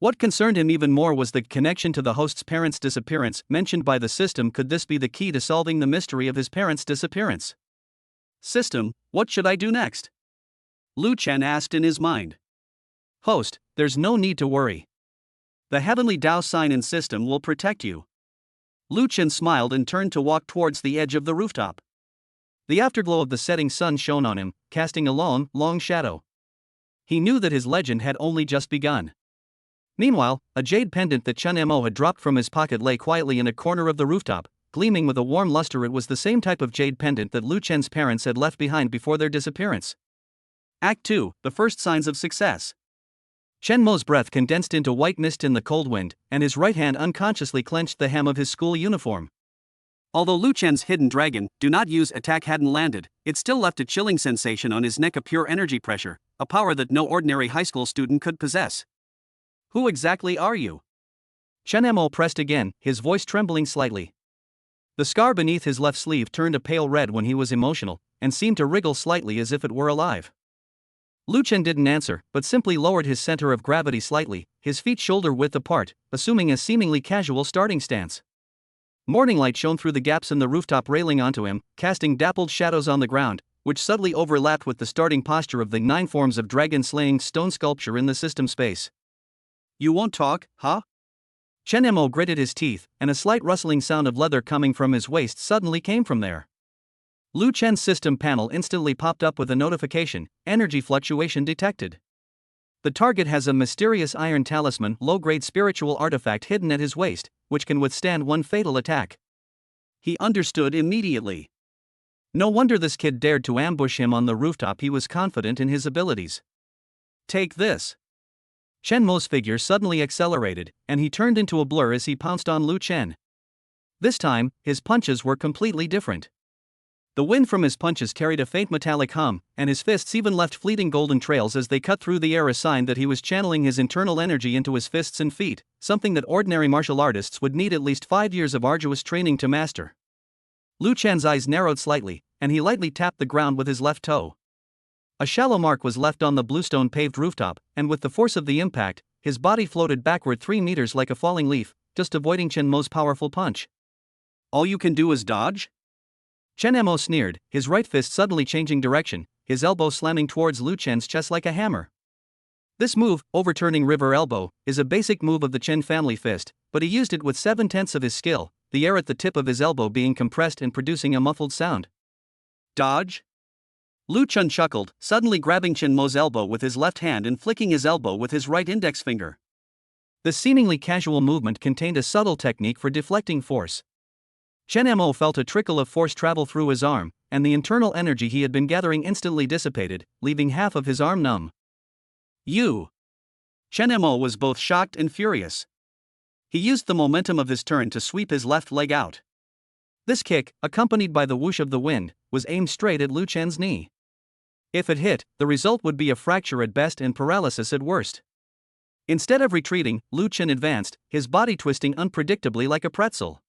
What concerned him even more was the connection to the host's parents' disappearance mentioned by the system. Could this be the key to solving the mystery of his parents' disappearance? System, what should I do next? Lu Chen asked in his mind. Host, there's no need to worry. The heavenly Dao sign and system will protect you. Lu Chen smiled and turned to walk towards the edge of the rooftop. The afterglow of the setting sun shone on him, casting a long, long shadow. He knew that his legend had only just begun. Meanwhile, a jade pendant that Chen Mo had dropped from his pocket lay quietly in a corner of the rooftop, gleaming with a warm luster. It was the same type of jade pendant that Lu Chen's parents had left behind before their disappearance. Act 2, The First Signs of Success. Chen Mo's breath condensed into white mist in the cold wind, and his right hand unconsciously clenched the hem of his school uniform. Although Lu Chen's hidden dragon, do not use attack, hadn't landed, it still left a chilling sensation on his neck, a pure energy pressure, a power that no ordinary high school student could possess. Who exactly are you? Chen Mo pressed again, his voice trembling slightly. The scar beneath his left sleeve turned a pale red when he was emotional, and seemed to wriggle slightly as if it were alive. Lu Chen didn't answer, but simply lowered his center of gravity slightly, his feet shoulder-width apart, assuming a seemingly casual starting stance. Morning light shone through the gaps in the rooftop railing onto him, casting dappled shadows on the ground, which subtly overlapped with the starting posture of the 9 forms of dragon-slaying stone sculpture in the system space. You won't talk, huh? Chen Mo gritted his teeth, and a slight rustling sound of leather coming from his waist suddenly came from there. Lu Chen's system panel instantly popped up with a notification, energy fluctuation detected. The target has a mysterious iron talisman, low-grade spiritual artifact hidden at his waist, which can withstand one fatal attack. He understood immediately. No wonder this kid dared to ambush him on the rooftop. He was confident in his abilities. Take this. Chen Mo's figure suddenly accelerated, and he turned into a blur as he pounced on Lu Chen. This time, his punches were completely different. The wind from his punches carried a faint metallic hum, and his fists even left fleeting golden trails as they cut through the air, a sign that he was channeling his internal energy into his fists and feet, something that ordinary martial artists would need at least 5 years of arduous training to master. Lu Chen's eyes narrowed slightly, and he lightly tapped the ground with his left toe. A shallow mark was left on the bluestone-paved rooftop, and with the force of the impact, his body floated backward 3 meters like a falling leaf, just avoiding Chen Mo's powerful punch. All you can do is dodge? Chen Mo sneered, his right fist suddenly changing direction, his elbow slamming towards Lu Chen's chest like a hammer. This move, overturning river elbow, is a basic move of the Chen family fist, but he used it with 7/10 of his skill, the air at the tip of his elbow being compressed and producing a muffled sound. Dodge? Lu Chen chuckled, suddenly grabbing Chen Mo's elbow with his left hand and flicking his elbow with his right index finger. This seemingly casual movement contained a subtle technique for deflecting force. Chen Mo felt a trickle of force travel through his arm, and the internal energy he had been gathering instantly dissipated, leaving half of his arm numb. You! Chen Mo was both shocked and furious. He used the momentum of his turn to sweep his left leg out. This kick, accompanied by the whoosh of the wind, was aimed straight at Lu Chen's knee. If it hit, the result would be a fracture at best and paralysis at worst. Instead of retreating, Lu Chen advanced, his body twisting unpredictably like a pretzel.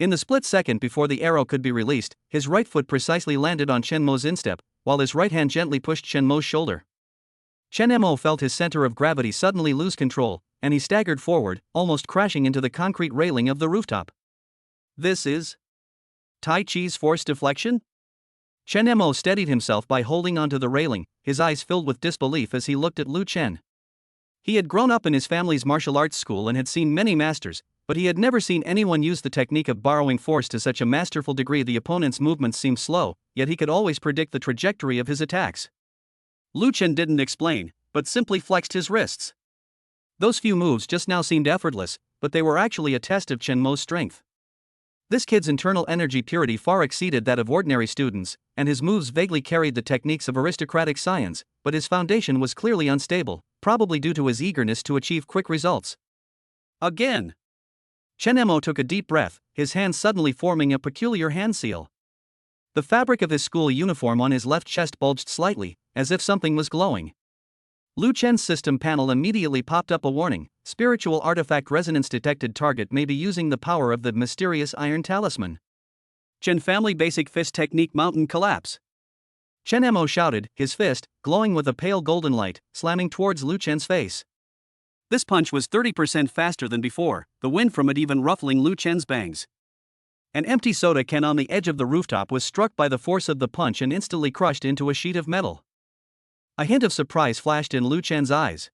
In the split second before the arrow could be released, his right foot precisely landed on Chen Mo's instep, while his right hand gently pushed Chen Mo's shoulder. Chen Mo felt his center of gravity suddenly lose control, and he staggered forward, almost crashing into the concrete railing of the rooftop. This is Tai Chi's force deflection? Chen Mo steadied himself by holding onto the railing, his eyes filled with disbelief as he looked at Lu Chen. He had grown up in his family's martial arts school and had seen many masters, but he had never seen anyone use the technique of borrowing force to such a masterful degree. The opponent's movements seemed slow, yet he could always predict the trajectory of his attacks. Lu Chen didn't explain, but simply flexed his wrists. Those few moves just now seemed effortless, but they were actually a test of Chen Mo's strength. This kid's internal energy purity far exceeded that of ordinary students, and his moves vaguely carried the techniques of aristocratic science, but his foundation was clearly unstable, probably due to his eagerness to achieve quick results. Again! Chen Mo took a deep breath, his hands suddenly forming a peculiar hand seal. The fabric of his school uniform on his left chest bulged slightly, as if something was glowing. Lu Chen's system panel immediately popped up a warning: spiritual artifact resonance detected. Target may be using the power of the mysterious iron talisman. Chen family basic fist technique mountain collapse. Chen Mo shouted, his fist, glowing with a pale golden light, slamming towards Lu Chen's face. This punch was 30% faster than before, the wind from it even ruffling Lu Chen's bangs. An empty soda can on the edge of the rooftop was struck by the force of the punch and instantly crushed into a sheet of metal. A hint of surprise flashed in Lu Chen's eyes.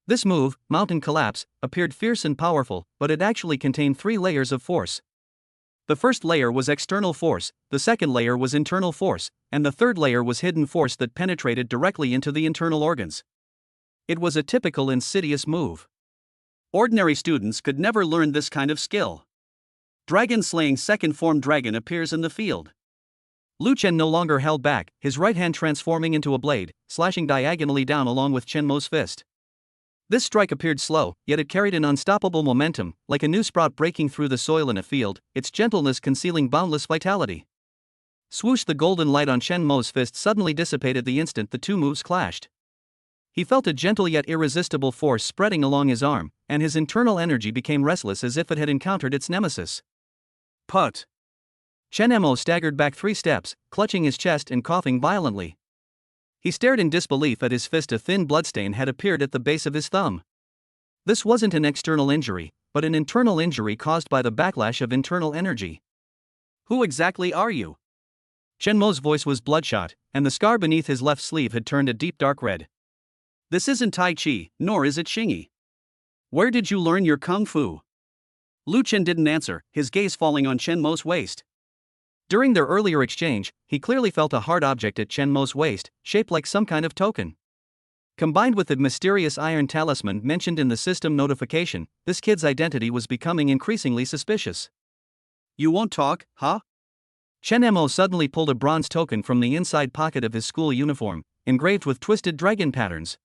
This move, mountain collapse, appeared fierce and powerful, but it actually contained 3 layers of force. The first layer was external force, the second layer was internal force, and the third layer was hidden force that penetrated directly into the internal organs. It was a typical insidious move. Ordinary students could never learn this kind of skill. Dragon slaying second form dragon appears in the field. Lu Chen no longer held back, his right hand transforming into a blade, slashing diagonally down along with Chen Mo's fist. This strike appeared slow, yet it carried an unstoppable momentum, like a new sprout breaking through the soil in a field, its gentleness concealing boundless vitality. Swoosh! The golden light on Chen Mo's fist suddenly dissipated the instant the two moves clashed. He felt a gentle yet irresistible force spreading along his arm, and his internal energy became restless as if it had encountered its nemesis. Put! Chen Mo staggered back 3 steps, clutching his chest and coughing violently. He stared in disbelief at his fist. A thin bloodstain had appeared at the base of his thumb. This wasn't an external injury, but an internal injury caused by the backlash of internal energy. Who exactly are you? Chen Mo's voice was bloodshot, and the scar beneath his left sleeve had turned a deep dark red. This isn't Tai Chi, nor is it Xingyi. Where did you learn your kung fu? Lu Chen didn't answer, his gaze falling on Chen Mo's waist. During their earlier exchange, he clearly felt a hard object at Chen Mo's waist, shaped like some kind of token. Combined with the mysterious iron talisman mentioned in the system notification, this kid's identity was becoming increasingly suspicious. You won't talk, huh? Chen Mo suddenly pulled a bronze token from the inside pocket of his school uniform, engraved with twisted dragon patterns.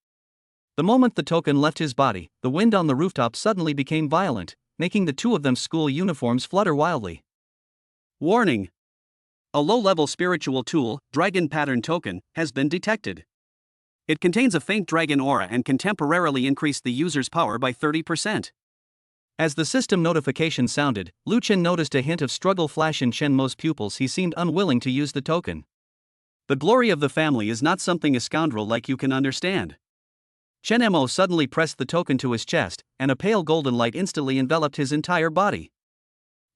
The moment the token left his body, the wind on the rooftop suddenly became violent, making the two of them's school uniforms flutter wildly. Warning! A low-level spiritual tool, Dragon Pattern Token, has been detected. It contains a faint dragon aura and can temporarily increase the user's power by 30%. As the system notification sounded, Lu Chen noticed a hint of struggle flash in Chen Mo's pupils. He seemed unwilling to use the token. The glory of the family is not something a scoundrel like you can understand. Chen Mo suddenly pressed the token to his chest, and a pale golden light instantly enveloped his entire body.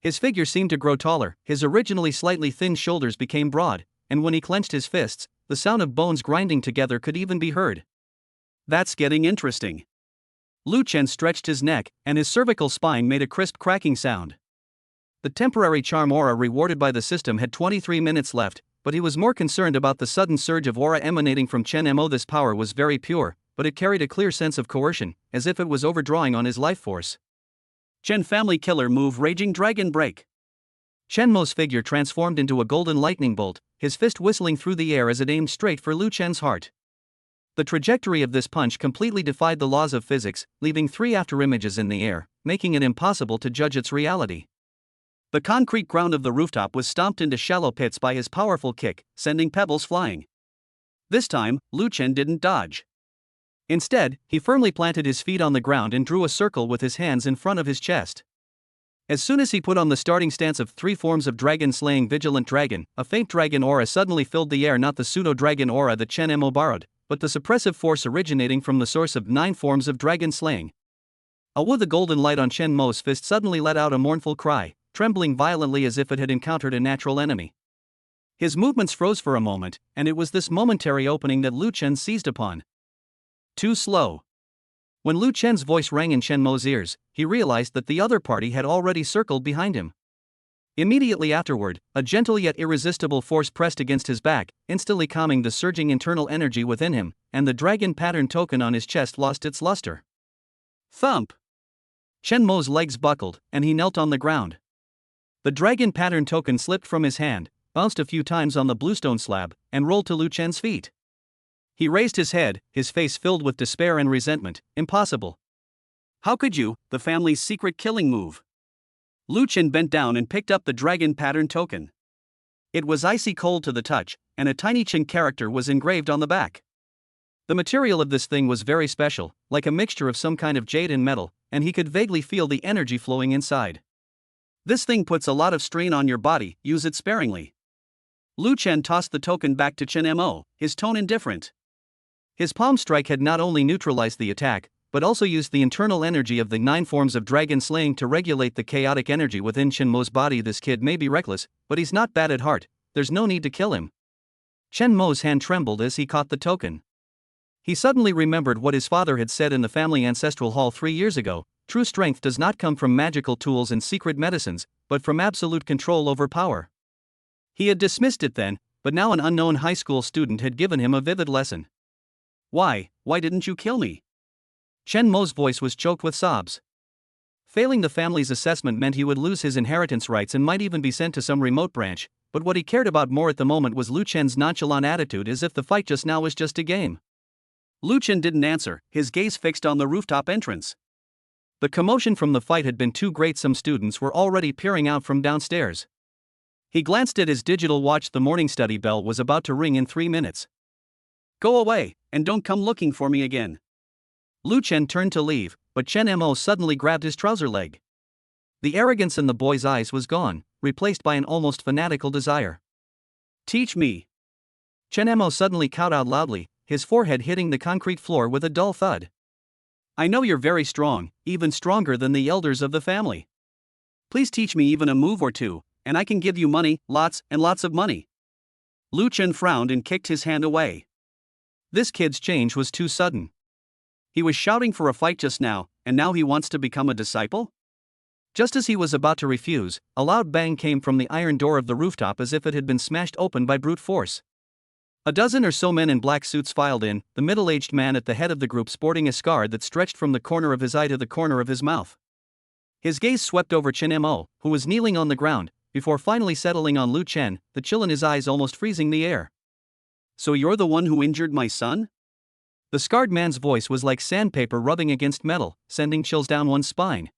His figure seemed to grow taller, his originally slightly thin shoulders became broad, and when he clenched his fists, the sound of bones grinding together could even be heard. That's getting interesting. Lu Chen stretched his neck, and his cervical spine made a crisp cracking sound. The temporary charm aura rewarded by the system had 23 minutes left, but he was more concerned about the sudden surge of aura emanating from Chen Mo. This power was very pure, but it carried a clear sense of coercion, as if it was overdrawing on his life force. Chen family killer move Raging Dragon Break. Chen Mo's figure transformed into a golden lightning bolt, his fist whistling through the air as it aimed straight for Lu Chen's heart. The trajectory of this punch completely defied the laws of physics, leaving 3 afterimages in the air, making it impossible to judge its reality. The concrete ground of the rooftop was stomped into shallow pits by his powerful kick, sending pebbles flying. This time, Lu Chen didn't dodge. Instead, he firmly planted his feet on the ground and drew a circle with his hands in front of his chest. As soon as he put on the starting stance of 3 forms of dragon-slaying vigilant dragon, a faint dragon aura suddenly filled the air, not the pseudo-dragon aura that Chen Mo borrowed, but the suppressive force originating from the source of 9 forms of dragon-slaying. The golden light on Chen Mo's fist suddenly let out a mournful cry, trembling violently as if it had encountered a natural enemy. His movements froze for a moment, and it was this momentary opening that Lu Chen seized upon. Too slow. When Lu Chen's voice rang in Chen Mo's ears, he realized that the other party had already circled behind him. Immediately afterward, a gentle yet irresistible force pressed against his back, instantly calming the surging internal energy within him, and the dragon pattern token on his chest lost its luster. Thump! Chen Mo's legs buckled, and he knelt on the ground. The dragon pattern token slipped from his hand, bounced a few times on the bluestone slab, and rolled to Lu Chen's feet. He raised his head, his face filled with despair and resentment. Impossible. How could you, the family's secret killing move? Lu Chen bent down and picked up the dragon pattern token. It was icy cold to the touch, and a tiny Chen character was engraved on the back. The material of this thing was very special, like a mixture of some kind of jade and metal, and he could vaguely feel the energy flowing inside. This thing puts a lot of strain on your body, use it sparingly. Lu Chen tossed the token back to Chen Mo, his tone indifferent. His palm strike had not only neutralized the attack, but also used the internal energy of the 9 forms of dragon slaying to regulate the chaotic energy within Chen Mo's body. This kid may be reckless, but he's not bad at heart, there's no need to kill him. Chen Mo's hand trembled as he caught the token. He suddenly remembered what his father had said in the family ancestral hall 3 years ago: true strength does not come from magical tools and secret medicines, but from absolute control over power. He had dismissed it then, but now an unknown high school student had given him a vivid lesson. Why didn't you kill me? Chen Mo's voice was choked with sobs. Failing the family's assessment meant he would lose his inheritance rights and might even be sent to some remote branch, but what he cared about more at the moment was Lu Chen's nonchalant attitude, as if the fight just now was just a game. Lu Chen didn't answer, his gaze fixed on the rooftop entrance. The commotion from the fight had been too great. Some students were already peering out from downstairs. He glanced at his digital watch. The morning study bell was about to ring in 3 minutes. Go away, and don't come looking for me again. Lu Chen turned to leave, but Chen Mo suddenly grabbed his trouser leg. The arrogance in the boy's eyes was gone, replaced by an almost fanatical desire. Teach me. Chen Mo suddenly cowed out loudly, his forehead hitting the concrete floor with a dull thud. I know you're very strong, even stronger than the elders of the family. Please teach me even a move or two, and I can give you money, lots and lots of money. Lu Chen frowned and kicked his hand away. This kid's change was too sudden. He was shouting for a fight just now, and now he wants to become a disciple? Just as he was about to refuse, a loud bang came from the iron door of the rooftop as if it had been smashed open by brute force. A dozen or so men in black suits filed in, the middle-aged man at the head of the group sporting a scar that stretched from the corner of his eye to the corner of his mouth. His gaze swept over Chen Mo, who was kneeling on the ground, before finally settling on Lu Chen, the chill in his eyes almost freezing the air. So you're the one who injured my son? The scarred man's voice was like sandpaper rubbing against metal, sending chills down one's spine.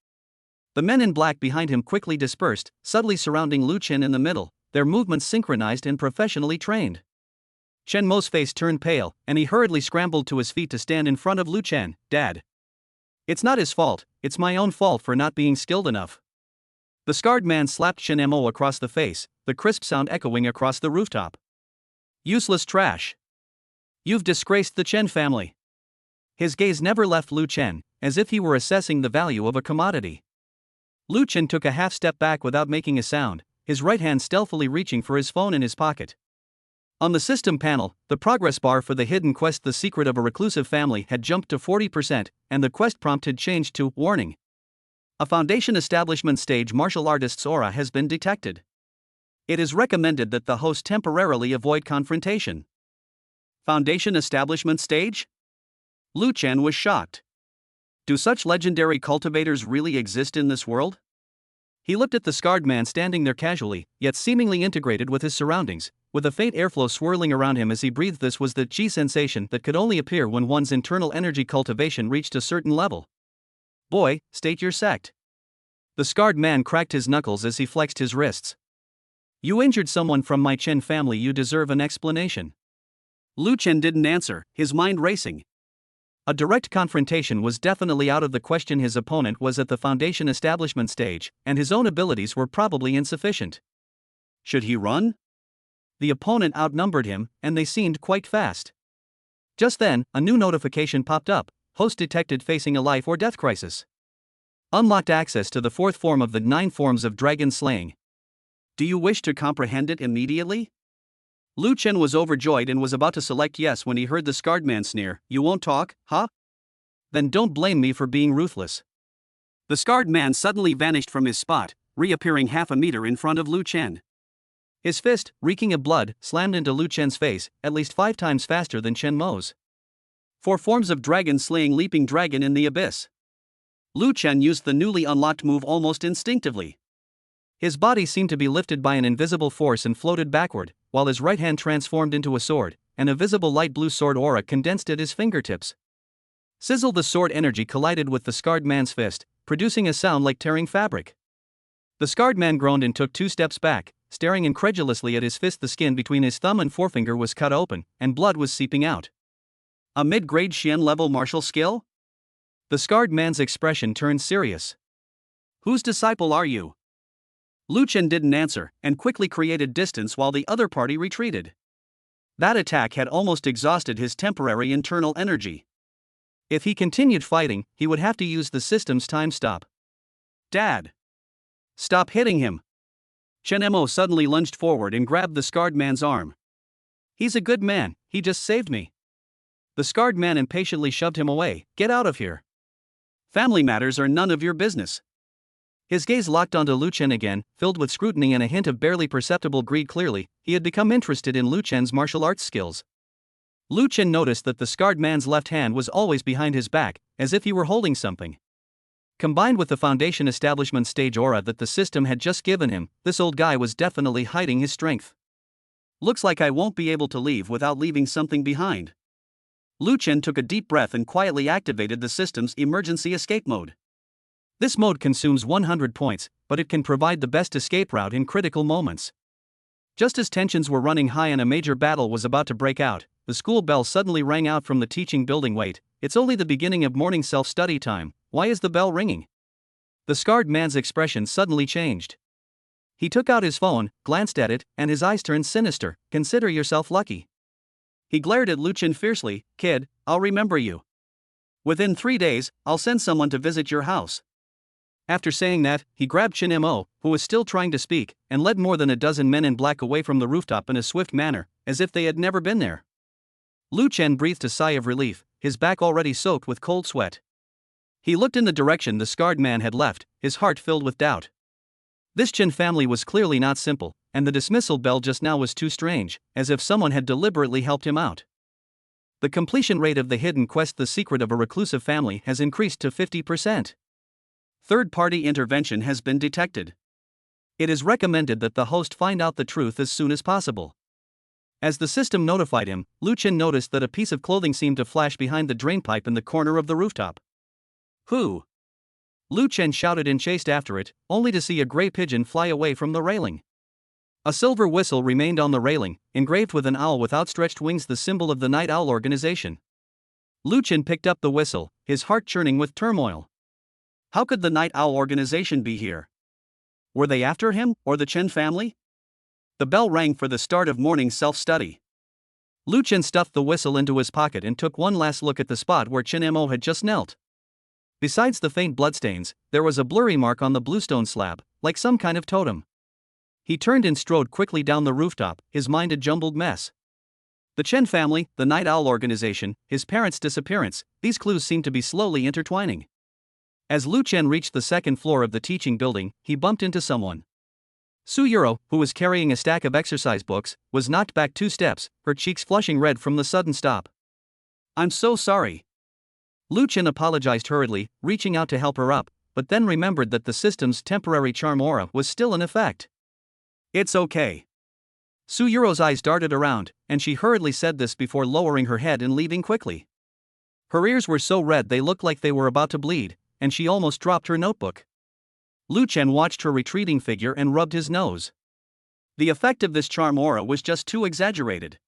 The men in black behind him quickly dispersed, subtly surrounding Lu Chen in the middle, their movements synchronized and professionally trained. Chen Mo's face turned pale, and he hurriedly scrambled to his feet to stand in front of Lu Chen. Dad. It's not his fault, it's my own fault for not being skilled enough. The scarred man slapped Chen Mo across the face, the crisp sound echoing across the rooftop. Useless trash. You've disgraced the Chen family. His gaze never left Lu Chen, as if he were assessing the value of a commodity. Lu Chen took a half step back without making a sound, his right hand stealthily reaching for his phone in his pocket. On the system panel, the progress bar for the hidden quest The Secret of a Reclusive Family had jumped to 40%, and the quest prompt had changed to Warning. A Foundation Establishment Stage Martial Artist's aura has been detected. It is recommended that the host temporarily avoid confrontation. Foundation Establishment Stage? Lu Chen was shocked. Do such legendary cultivators really exist in this world? He looked at the scarred man standing there casually, yet seemingly integrated with his surroundings, with a faint airflow swirling around him as he breathed. This was the chi sensation that could only appear when one's internal energy cultivation reached a certain level. Boy, state your sect. The scarred man cracked his knuckles as he flexed his wrists. You injured someone from my Chen family, you deserve an explanation. Lu Chen didn't answer, his mind racing. A direct confrontation was definitely out of the question. His opponent was at the foundation establishment stage, and his own abilities were probably insufficient. Should he run? The opponent outnumbered him, and they seemed quite fast. Just then, a new notification popped up: host detected facing a life or death crisis. Unlocked access to the fourth form of the 9 forms of dragon slaying. Do you wish to comprehend it immediately? Lu Chen was overjoyed and was about to select yes when he heard the scarred man sneer, "You won't talk, huh? Then don't blame me for being ruthless." The scarred man suddenly vanished from his spot, reappearing half a meter in front of Lu Chen. His fist, reeking of blood, slammed into Lu Chen's face, at least 5 times faster than Chen Mo's. 4 forms of dragon slaying, leaping dragon in the abyss. Lu Chen used the newly unlocked move almost instinctively. His body seemed to be lifted by an invisible force and floated backward, while his right hand transformed into a sword, and a visible light blue sword aura condensed at his fingertips. Sizzle! The sword energy collided with the scarred man's fist, producing a sound like tearing fabric. The scarred man groaned and took 2 steps back, staring incredulously at his fist. The skin between his thumb and forefinger was cut open, and blood was seeping out. A mid-grade Xian level martial skill? The scarred man's expression turned serious. Whose disciple are you? Lu Chen didn't answer, and quickly created distance while the other party retreated. That attack had almost exhausted his temporary internal energy. If he continued fighting, he would have to use the system's time stop. Dad! Stop hitting him! Chen Mo suddenly lunged forward and grabbed the scarred man's arm. He's a good man, he just saved me. The scarred man impatiently shoved him away. Get out of here. Family matters are none of your business. His gaze locked onto Lu Chen again, filled with scrutiny and a hint of barely perceptible greed. Clearly, he had become interested in Lu Chen's martial arts skills. Lu Chen noticed that the scarred man's left hand was always behind his back, as if he were holding something. Combined with the foundation establishment stage aura that the system had just given him, this old guy was definitely hiding his strength. Looks like I won't be able to leave without leaving something behind. Lu Chen took a deep breath and quietly activated the system's emergency escape mode. This mode consumes 100 points, but it can provide the best escape route in critical moments. Just as tensions were running high and a major battle was about to break out, the school bell suddenly rang out from the teaching building. Wait, it's only the beginning of morning self-study time, why is the bell ringing? The scarred man's expression suddenly changed. He took out his phone, glanced at it, and his eyes turned sinister. Consider yourself lucky. He glared at Lu Chen fiercely. Kid, I'll remember you. Within 3 days, I'll send someone to visit your house. After saying that, he grabbed Chen Mo, who was still trying to speak, and led more than a dozen men in black away from the rooftop in a swift manner, as if they had never been there. Lu Chen breathed a sigh of relief, his back already soaked with cold sweat. He looked in the direction the scarred man had left, his heart filled with doubt. This Chen family was clearly not simple, and the dismissal bell just now was too strange, as if someone had deliberately helped him out. The completion rate of the hidden quest The Secret of a Reclusive Family has increased to 50%. Third-party intervention has been detected. It is recommended that the host find out the truth as soon as possible. As the system notified him, Lu Chen noticed that a piece of clothing seemed to flash behind the drainpipe in the corner of the rooftop. Who? Lu Chen shouted and chased after it, only to see a gray pigeon fly away from the railing. A silver whistle remained on the railing, engraved with an owl with outstretched wings, the symbol of the Night Owl organization. Lu Chen picked up the whistle, his heart churning with turmoil. How could the Night Owl organization be here? Were they after him, or the Chen family? The bell rang for the start of morning self-study. Lu Chen stuffed the whistle into his pocket and took one last look at the spot where Chen Mo had just knelt. Besides the faint bloodstains, there was a blurry mark on the bluestone slab, like some kind of totem. He turned and strode quickly down the rooftop, his mind a jumbled mess. The Chen family, the Night Owl organization, his parents' disappearance, these clues seemed to be slowly intertwining. As Lu Chen reached the second floor of the teaching building, he bumped into someone. Su Yuro, who was carrying a stack of exercise books, was knocked back 2 steps, her cheeks flushing red from the sudden stop. I'm so sorry. Lu Chen apologized hurriedly, reaching out to help her up, but then remembered that the system's temporary charm aura was still in effect. It's okay. Su Yuro's eyes darted around, and she hurriedly said this before lowering her head and leaving quickly. Her ears were so red they looked like they were about to bleed, and she almost dropped her notebook. Lu Chen watched her retreating figure and rubbed his nose. The effect of this charm aura was just too exaggerated.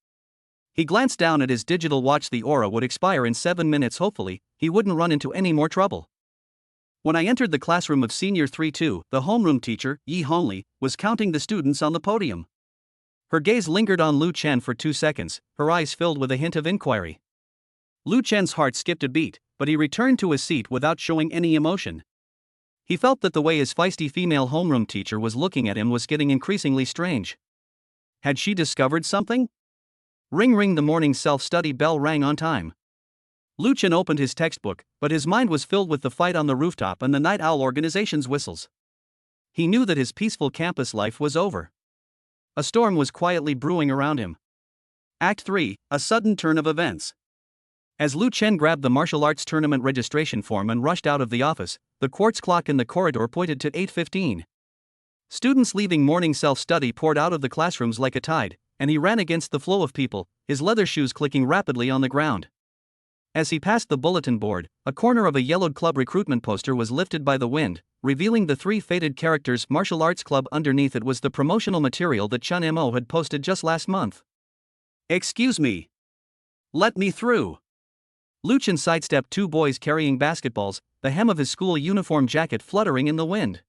He glanced down at his digital watch. The aura would expire in 7 minutes. Hopefully, he wouldn't run into any more trouble. When I entered the classroom of Senior 3-2, the homeroom teacher, Yi Honli, was counting the students on the podium. Her gaze lingered on Lu Chen for 2 seconds, her eyes filled with a hint of inquiry. Lu Chen's heart skipped a beat, but he returned to his seat without showing any emotion. He felt that the way his feisty female homeroom teacher was looking at him was getting increasingly strange. Had she discovered something? Ring ring, the morning self-study bell rang on time. Lu Chen opened his textbook, but his mind was filled with the fight on the rooftop and the Night Owl organization's whistles. He knew that his peaceful campus life was over. A storm was quietly brewing around him. Act 3, a sudden turn of events. As Lu Chen grabbed the martial arts tournament registration form and rushed out of the office, the quartz clock in the corridor pointed to 8:15. Students leaving morning self-study poured out of the classrooms like a tide, and he ran against the flow of people, his leather shoes clicking rapidly on the ground. As he passed the bulletin board, a corner of a yellowed club recruitment poster was lifted by the wind, revealing the 3 faded characters Martial Arts Club. Underneath it was the promotional material that Chun Mo had posted just last month. "Excuse me. Let me through." Lu Chen sidestepped 2 boys carrying basketballs, the hem of his school uniform jacket fluttering in the wind.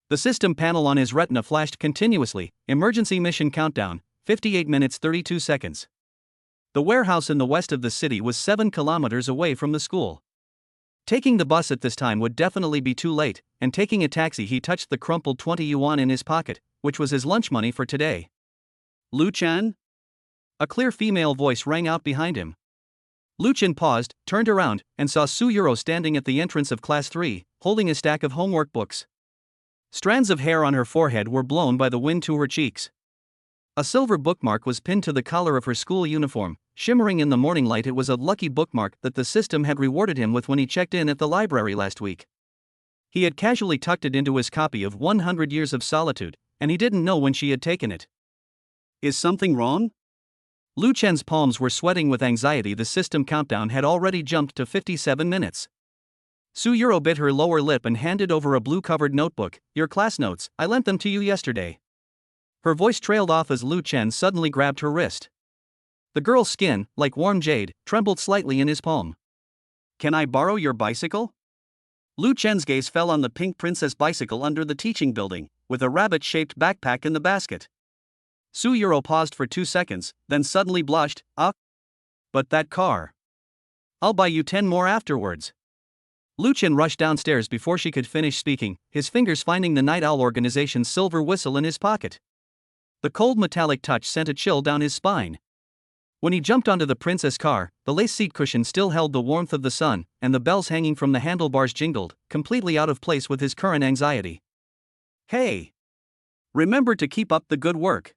The system panel on his retina flashed continuously, emergency mission countdown, 58 minutes 32 seconds. The warehouse in the west of the city was 7 kilometers away from the school. Taking the bus at this time would definitely be too late, and taking a taxi, he touched the crumpled 20 yuan in his pocket, which was his lunch money for today. "Lu Chen?" A clear female voice rang out behind him. Lu Chen paused, turned around, and saw Su Yuro standing at the entrance of Class 3, holding a stack of homework books. Strands of hair on her forehead were blown by the wind to her cheeks. A silver bookmark was pinned to the collar of her school uniform, shimmering in the morning light. It was a lucky bookmark that the system had rewarded him with when he checked in at the library last week. He had casually tucked it into his copy of 100 Years of Solitude, and he didn't know when she had taken it. "Is something wrong?" Lu Chen's palms were sweating with anxiety. The system countdown had already jumped to 57 minutes. Su Yuro bit her lower lip and handed over a blue-covered notebook. "Your class notes, I lent them to you yesterday." Her voice trailed off as Lu Chen suddenly grabbed her wrist. The girl's skin, like warm jade, trembled slightly in his palm. "Can I borrow your bicycle?" Lu Chen's gaze fell on the pink princess bicycle under the teaching building, with a rabbit-shaped backpack in the basket. Su Yuro paused for 2 seconds, then suddenly blushed. But that car. I'll buy you 10 more afterwards." Lu Chen rushed downstairs before she could finish speaking, his fingers finding the Night Owl organization's silver whistle in his pocket. The cold metallic touch sent a chill down his spine. When he jumped onto the princess car, the lace seat cushion still held the warmth of the sun, and the bells hanging from the handlebars jingled, completely out of place with his current anxiety. "Hey! Remember to keep up the good work."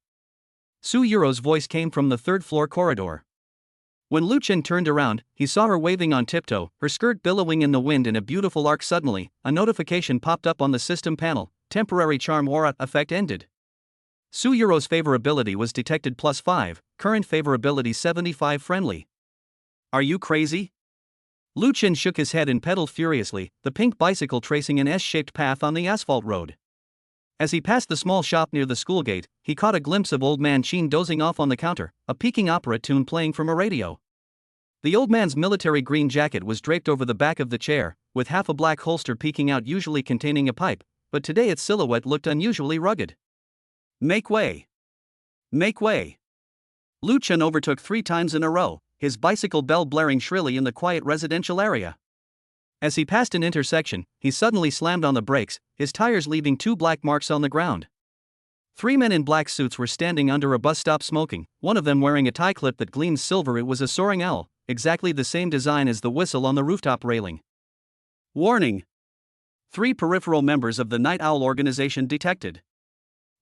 Su Yuro's voice came from the 3rd-floor corridor. When Lu Chen turned around, he saw her waving on tiptoe, her skirt billowing in the wind in a beautiful arc. Suddenly, a notification popped up on the system panel. Temporary charm aura effect ended. Su Yuro's favorability was detected +5, current favorability 75 friendly. "Are you crazy?" Lu Chen shook his head and pedaled furiously, the pink bicycle tracing an S-shaped path on the asphalt road. As he passed the small shop near the school gate, he caught a glimpse of old man Qin dozing off on the counter, a peaking opera tune playing from a radio. The old man's military green jacket was draped over the back of the chair, with half a black holster peeking out, usually containing a pipe, but today its silhouette looked unusually rugged. "Make way! Make way!" Lu Chen overtook 3 times in a row, his bicycle bell blaring shrilly in the quiet residential area. As he passed an intersection, he suddenly slammed on the brakes, his tires leaving 2 black marks on the ground. 3 men in black suits were standing under a bus stop smoking, one of them wearing a tie clip that gleamed silver. It was a soaring owl, exactly the same design as the whistle on the rooftop railing. "Warning! 3 peripheral members of the Night Owl organization detected.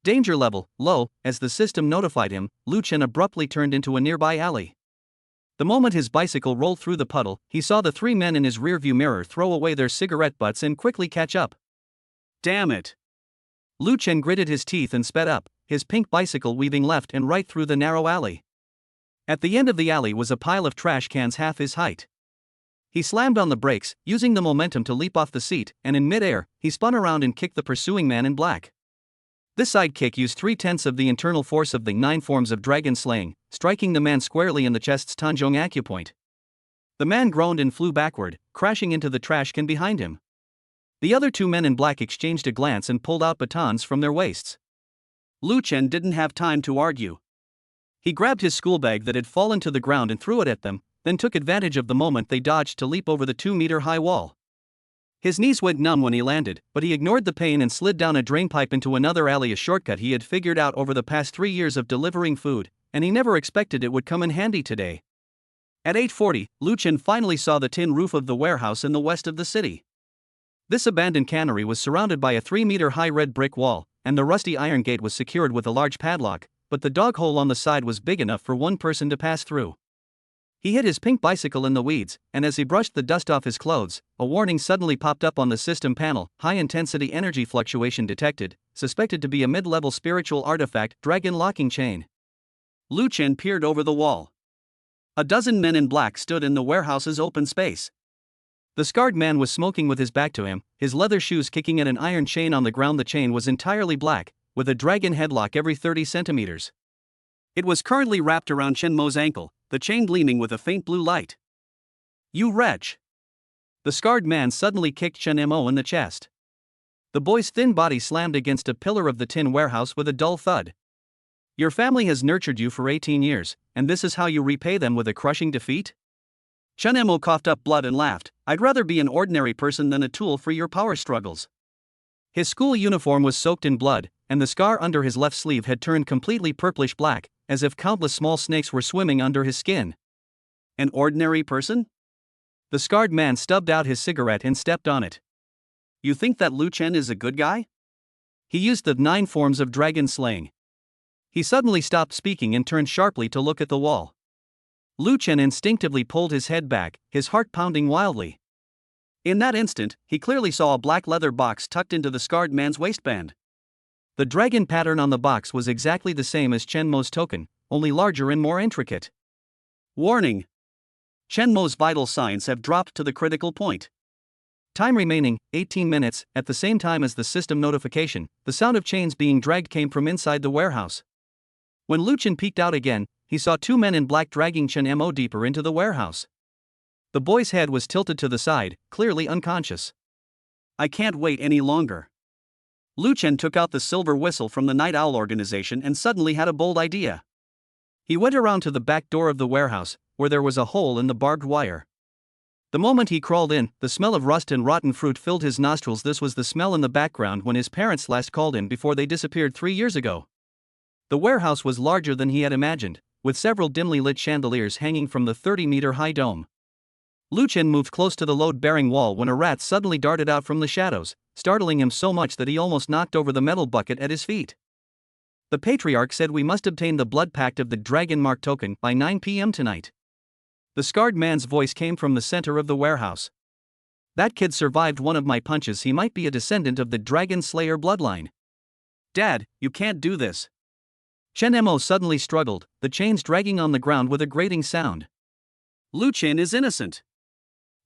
Danger level, low." As the system notified him, Lu Chen abruptly turned into a nearby alley. The moment his bicycle rolled through the puddle, he saw the 3 men in his rearview mirror throw away their cigarette butts and quickly catch up. "Damn it!" Lu Chen gritted his teeth and sped up, his pink bicycle weaving left and right through the narrow alley. At the end of the alley was a pile of trash cans half his height. He slammed on the brakes, using the momentum to leap off the seat, and in midair, he spun around and kicked the pursuing man in black. This sidekick used 3/10 of the internal force of the 9 forms of dragon slaying, striking the man squarely in the chest's Tanjong acupoint. The man groaned and flew backward, crashing into the trash can behind him. The other 2 men in black exchanged a glance and pulled out batons from their waists. Lu Chen didn't have time to argue. He grabbed his school bag that had fallen to the ground and threw it at them, then took advantage of the moment they dodged to leap over the 2-meter-high wall. His knees went numb when he landed, but he ignored the pain and slid down a drainpipe into another alley, a shortcut he had figured out over the past 3 years of delivering food, and he never expected it would come in handy today. At 8:40, Lu Chen finally saw the tin roof of the warehouse in the west of the city. This abandoned cannery was surrounded by a 3-meter-high red brick wall, and the rusty iron gate was secured with a large padlock, but the dog hole on the side was big enough for one person to pass through. He hid his pink bicycle in the weeds, and as he brushed the dust off his clothes, a warning suddenly popped up on the system panel: high-intensity energy fluctuation detected, suspected to be a mid-level spiritual artifact, dragon locking chain. Lu Chen peered over the wall. A dozen men in black stood in the warehouse's open space. The scarred man was smoking with his back to him, his leather shoes kicking at an iron chain on the ground. The chain was entirely black, with a dragon headlock every 30 centimeters. It was currently wrapped around Chen Mo's ankle, the chain gleaming with a faint blue light. "You wretch!" The scarred man suddenly kicked Chen Mo in the chest. The boy's thin body slammed against a pillar of the tin warehouse with a dull thud. "Your family has nurtured you for 18 years, and this is how you repay them, with a crushing defeat?" Chen Mo coughed up blood and laughed. "I'd rather be an ordinary person than a tool for your power struggles." His school uniform was soaked in blood, and the scar under his left sleeve had turned completely purplish black, as if countless small snakes were swimming under his skin. "An ordinary person?" The scarred man stubbed out his cigarette and stepped on it. "You think that Lu Chen is a good guy?" He used the 9 forms of dragon slaying. He suddenly stopped speaking and turned sharply to look at the wall. Lu Chen instinctively pulled his head back, his heart pounding wildly. In that instant, he clearly saw a black leather box tucked into the scarred man's waistband. The dragon pattern on the box was exactly the same as Chen Mo's token, only larger and more intricate. Warning: Chen Mo's vital signs have dropped to the critical point. Time remaining, 18 minutes. At the same time as the system notification, the sound of chains being dragged came from inside the warehouse. When Lu Chen peeked out again, he saw 2 men in black dragging Chen Mo deeper into the warehouse. The boy's head was tilted to the side, clearly unconscious. "I can't wait any longer." Lu Chen took out the silver whistle from the Night Owl organization and suddenly had a bold idea. He went around to the back door of the warehouse, where there was a hole in the barbed wire. The moment he crawled in, the smell of rust and rotten fruit filled his nostrils. This was the smell in the background when his parents last called in before they disappeared 3 years ago. The warehouse was larger than he had imagined, with several dimly lit chandeliers hanging from the 30-meter-high dome. Lu Chen moved close to the load-bearing wall when a rat suddenly darted out from the shadows, startling him so much that he almost knocked over the metal bucket at his feet. The patriarch said we must obtain the blood pact of the dragon mark token by 9 p.m. tonight. The scarred man's voice came from the center of the warehouse. "That kid survived one of my punches. He might be a descendant of the dragon slayer bloodline." "Dad, you can't do this." Chen Mo suddenly struggled, the chains dragging on the ground with a grating sound. "Lu Chen is innocent."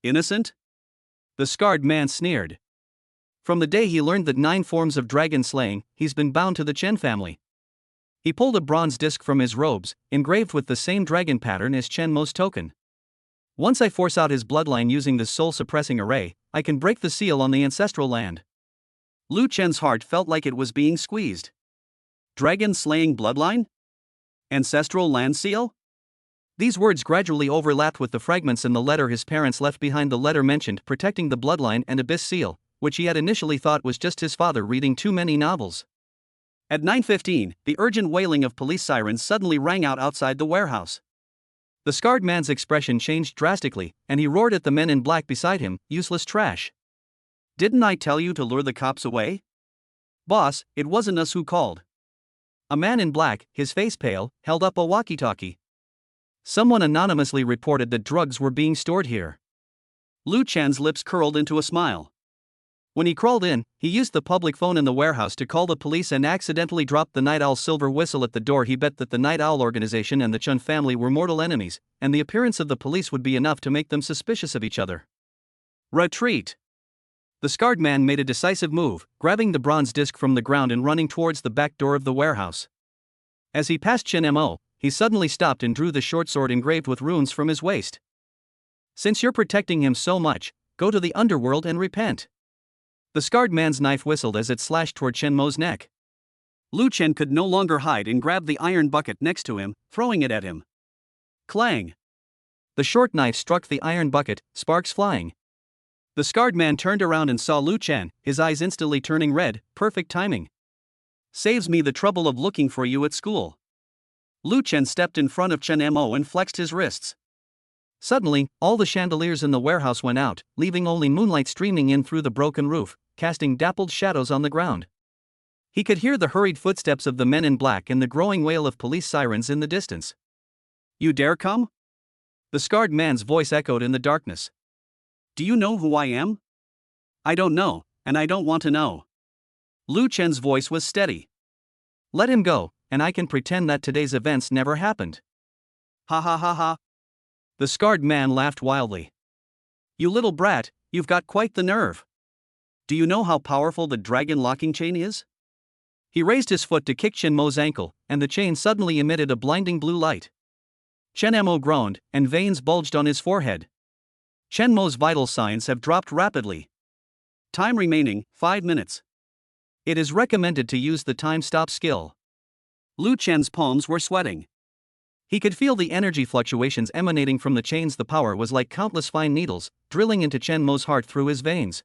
"Innocent?" The scarred man sneered. "From the day he learned the 9 forms of dragon slaying, he's been bound to the Chen family." He pulled a bronze disc from his robes, engraved with the same dragon pattern as Chen Mo's token. "Once I force out his bloodline using this soul-suppressing array, I can break the seal on the ancestral land." Lu Chen's heart felt like it was being squeezed. Dragon-slaying bloodline? Ancestral land seal? These words gradually overlapped with the fragments in the letter his parents left behind. The letter mentioned protecting the bloodline and abyss seal, which he had initially thought was just his father reading too many novels. At 9:15, the urgent wailing of police sirens suddenly rang out outside the warehouse. The scarred man's expression changed drastically, and he roared at the men in black beside him, "Useless trash. Didn't I tell you to lure the cops away? Boss, it wasn't us who called." A man in black, his face pale, held up a walkie-talkie. "Someone anonymously reported that drugs were being stored here." Lu Chen's lips curled into a smile. When he crawled in, he used the public phone in the warehouse to call the police and accidentally dropped the Night Owl's silver whistle at the door. He bet that the Night Owl organization and the Chun family were mortal enemies, and the appearance of the police would be enough to make them suspicious of each other. Retreat! The scarred man made a decisive move, grabbing the bronze disc from the ground and running towards the back door of the warehouse. As he passed Chen Mo, he suddenly stopped and drew the short sword engraved with runes from his waist. "Since you're protecting him so much, go to the underworld and repent." The scarred man's knife whistled as it slashed toward Chen Mo's neck. Lu Chen could no longer hide and grabbed the iron bucket next to him, throwing it at him. Clang! The short knife struck the iron bucket, sparks flying. The scarred man turned around and saw Lu Chen, his eyes instantly turning red. Perfect timing. Saves me the trouble of looking for you at school. Lu Chen stepped in front of Chen Mo and flexed his wrists. Suddenly, all the chandeliers in the warehouse went out, leaving only moonlight streaming in through the broken roof, casting dappled shadows on the ground. He could hear the hurried footsteps of the men in black and the growing wail of police sirens in the distance. "You dare come?" The scarred man's voice echoed in the darkness. "Do you know who I am?" "I don't know, and I don't want to know." Lu Chen's voice was steady. "Let him go, and I can pretend that today's events never happened." "Ha ha ha ha." The scarred man laughed wildly. "You little brat, you've got quite the nerve. Do you know how powerful the dragon locking chain is?" He raised his foot to kick Chen Mo's ankle, and the chain suddenly emitted a blinding blue light. Chen Mo groaned, and veins bulged on his forehead. Chen Mo's vital signs have dropped rapidly. Time remaining, 5 minutes. It is recommended to use the time stop skill. Lu Chen's palms were sweating. He could feel the energy fluctuations emanating from the chains. The power was like countless fine needles, drilling into Chen Mo's heart through his veins.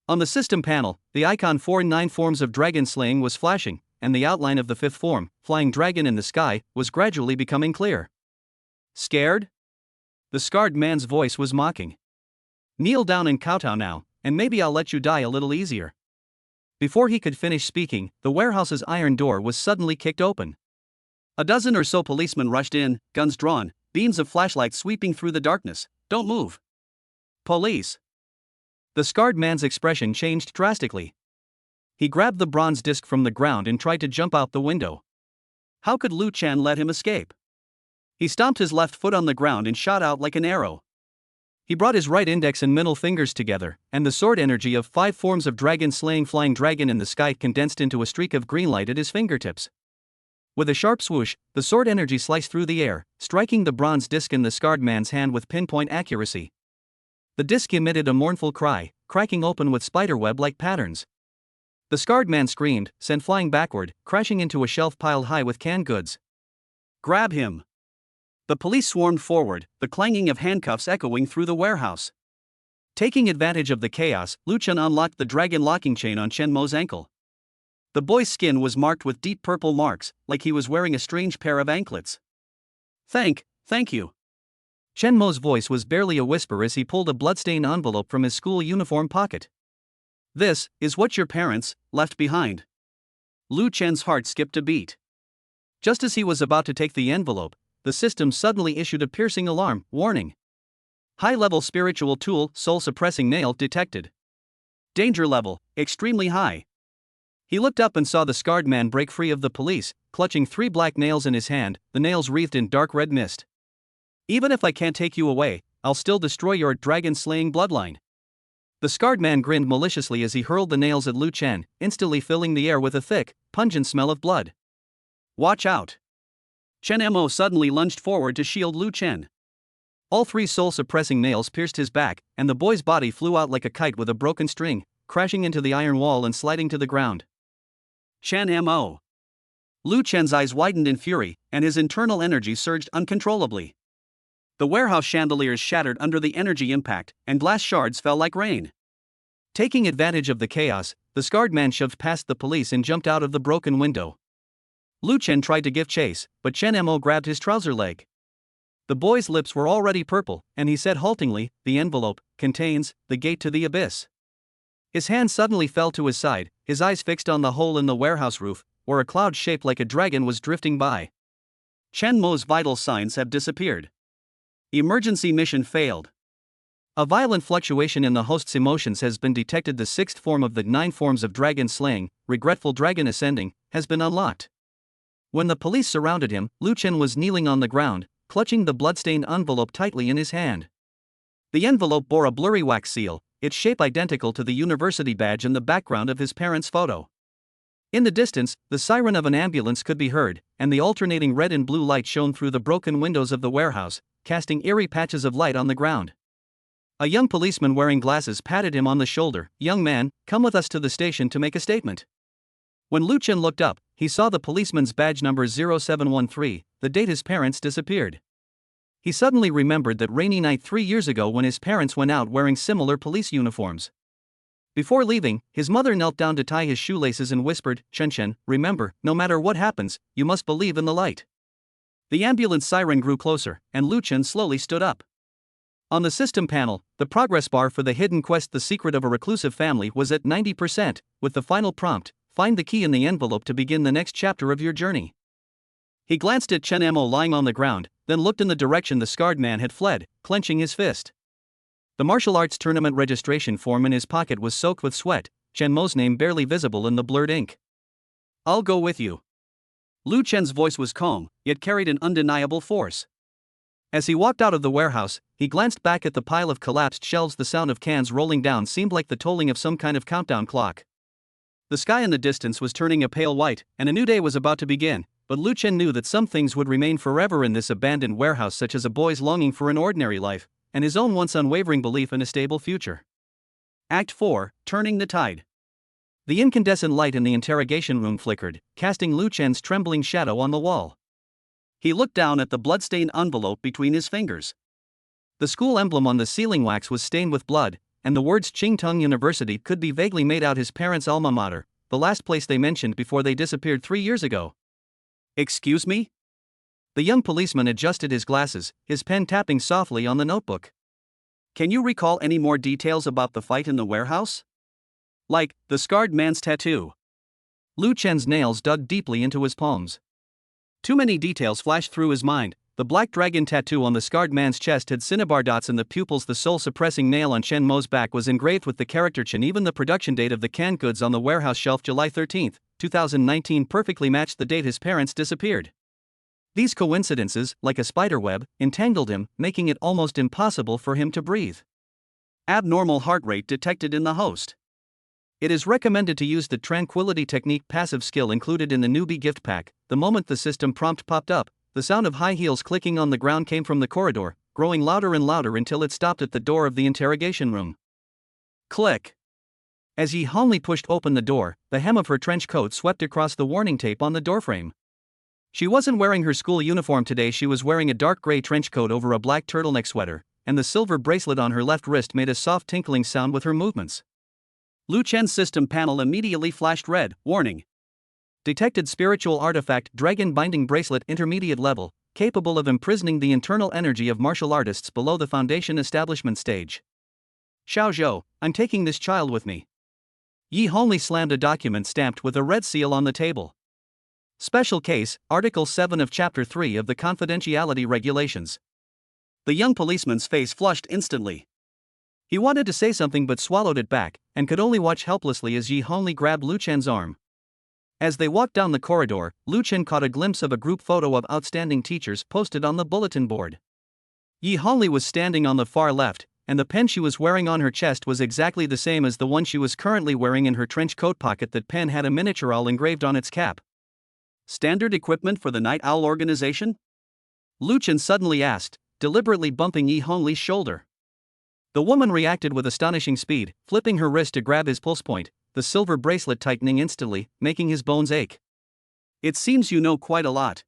On the system panel, the icon for 9 forms of dragon slaying was flashing, and the outline of the 5th form, flying dragon in the sky, was gradually becoming clear. "Scared?" The scarred man's voice was mocking. "Kneel down and kowtow now, and maybe I'll let you die a little easier." Before he could finish speaking, the warehouse's iron door was suddenly kicked open. A dozen or so policemen rushed in, guns drawn, beams of flashlight sweeping through the darkness. "Don't move." "Police." The scarred man's expression changed drastically. He grabbed the bronze disc from the ground and tried to jump out the window. How could Lu Chen let him escape? He stomped his left foot on the ground and shot out like an arrow. He brought his right index and middle fingers together, and the sword energy of 5 forms of dragon slaying flying dragon in the sky condensed into a streak of green light at his fingertips. With a sharp swoosh, the sword energy sliced through the air, striking the bronze disc in the scarred man's hand with pinpoint accuracy. The disc emitted a mournful cry, cracking open with spiderweb-like patterns. The scarred man screamed, sent flying backward, crashing into a shelf piled high with canned goods. "Grab him!" The police swarmed forward, the clanging of handcuffs echoing through the warehouse. Taking advantage of the chaos, Lu Chen unlocked the dragon locking chain on Chen Mo's ankle. The boy's skin was marked with deep purple marks, like he was wearing a strange pair of anklets. Thank you." Chen Mo's voice was barely a whisper as he pulled a bloodstained envelope from his school uniform pocket. "This is what your parents left behind." Lu Chen's heart skipped a beat. Just as he was about to take the envelope, the system suddenly issued a piercing alarm. "Warning. High-level spiritual tool soul-suppressing nail detected. Danger level, extremely high." He looked up and saw the scarred man break free of the police, clutching 3 black nails in his hand, the nails wreathed in dark red mist. "Even if I can't take you away, I'll still destroy your dragon-slaying bloodline." The scarred man grinned maliciously as he hurled the nails at Lu Chen, instantly filling the air with a thick, pungent smell of blood. "Watch out." Chen Mo suddenly lunged forward to shield Lu Chen. All 3 soul-suppressing nails pierced his back, and the boy's body flew out like a kite with a broken string, crashing into the iron wall and sliding to the ground. Chen Mo. Lu Chen's eyes widened in fury, and his internal energy surged uncontrollably. The warehouse chandeliers shattered under the energy impact, and glass shards fell like rain. Taking advantage of the chaos, the scarred man shoved past the police and jumped out of the broken window. Lu Chen tried to give chase, but Chen Mo grabbed his trouser leg. The boy's lips were already purple, and he said haltingly, "The envelope contains the gate to the abyss." His hand suddenly fell to his side, his eyes fixed on the hole in the warehouse roof, where a cloud shaped like a dragon was drifting by. Chen Mo's vital signs have disappeared. Emergency mission failed. A violent fluctuation in the host's emotions has been detected. The 6th form of the 9 forms of dragon slaying, regretful dragon ascending, has been unlocked. When the police surrounded him, Lu Chen was kneeling on the ground, clutching the bloodstained envelope tightly in his hand. The envelope bore a blurry wax seal, its shape identical to the university badge in the background of his parents' photo. In the distance, the siren of an ambulance could be heard, and the alternating red and blue light shone through the broken windows of the warehouse, casting eerie patches of light on the ground. A young policeman wearing glasses patted him on the shoulder. "Young man, come with us to the station to make a statement." When Lu Chen looked up, he saw the policeman's badge number 0713, the date his parents disappeared. He suddenly remembered that rainy night 3 years ago when his parents went out wearing similar police uniforms. Before leaving, his mother knelt down to tie his shoelaces and whispered, "Chen, remember, no matter what happens, you must believe in the light." The ambulance siren grew closer, and Lu Chen slowly stood up. On the system panel, the progress bar for the hidden quest The Secret of a Reclusive Family was at 90%, with the final prompt, "Find the key in the envelope to begin the next chapter of your journey." He glanced at Chen Mo lying on the ground, then looked in the direction the scarred man had fled, clenching his fist. The martial arts tournament registration form in his pocket was soaked with sweat, Chen Mo's name barely visible in the blurred ink. "I'll go with you." Lu Chen's voice was calm, yet carried an undeniable force. As he walked out of the warehouse, he glanced back at the pile of collapsed shelves. The sound of cans rolling down seemed like the tolling of some kind of countdown clock. The sky in the distance was turning a pale white, and a new day was about to begin, but Lu Chen knew that some things would remain forever in this abandoned warehouse, such as a boy's longing for an ordinary life, and his own once unwavering belief in a stable future. Act 4, Turning the Tide. The incandescent light in the interrogation room flickered, casting Lu Chen's trembling shadow on the wall. He looked down at the blood-stained envelope between his fingers. The school emblem on the sealing wax was stained with blood, and the words Qingtung University could be vaguely made out, his parents' alma mater, the last place they mentioned before they disappeared 3 years ago. "Excuse me?" The young policeman adjusted his glasses, his pen tapping softly on the notebook. "Can you recall any more details about the fight in the warehouse? Like, the scarred man's tattoo?" Lu Chen's nails dug deeply into his palms. Too many details flashed through his mind. The black dragon tattoo on the scarred man's chest had cinnabar dots in the pupils. The soul-suppressing nail on Chen Mo's back was engraved with the character Chen. Even the production date of the canned goods on the warehouse shelf, July 13, 2019, perfectly matched the date his parents disappeared. These coincidences, like a spiderweb, entangled him, making it almost impossible for him to breathe. Abnormal heart rate detected in the host. It is recommended to use the Tranquility Technique passive skill included in the newbie gift pack. The moment the system prompt popped up, the sound of high heels clicking on the ground came from the corridor, growing louder and louder until it stopped at the door of the interrogation room. Click. As Yi Hongli pushed open the door, the hem of her trench coat swept across the warning tape on the doorframe. She wasn't wearing her school uniform today. She was wearing a dark gray trench coat over a black turtleneck sweater, and the silver bracelet on her left wrist made a soft tinkling sound with her movements. Lu Chen's system panel immediately flashed red, warning. Detected spiritual artifact, dragon binding bracelet, intermediate level, capable of imprisoning the internal energy of martial artists below the foundation establishment stage. "Xiao Zhou, I'm taking this child with me." Yi Hongli slammed a document stamped with a red seal on the table. Special Case, Article 7 of Chapter 3 of the Confidentiality Regulations. The young policeman's face flushed instantly. He wanted to say something but swallowed it back, and could only watch helplessly as Yi Hongli grabbed Lu Chen's arm. As they walked down the corridor, Lu Chen caught a glimpse of a group photo of outstanding teachers posted on the bulletin board. Yi Hongli was standing on the far left, and the pen she was wearing on her chest was exactly the same as the one she was currently wearing in her trench coat pocket. That pen had a miniature owl engraved on its cap. "Standard equipment for the Night Owl organization?" Lu Chen suddenly asked, deliberately bumping Yi Hongli's shoulder. The woman reacted with astonishing speed, flipping her wrist to grab his pulse point, the silver bracelet tightening instantly, making his bones ache. "It seems you know quite a lot."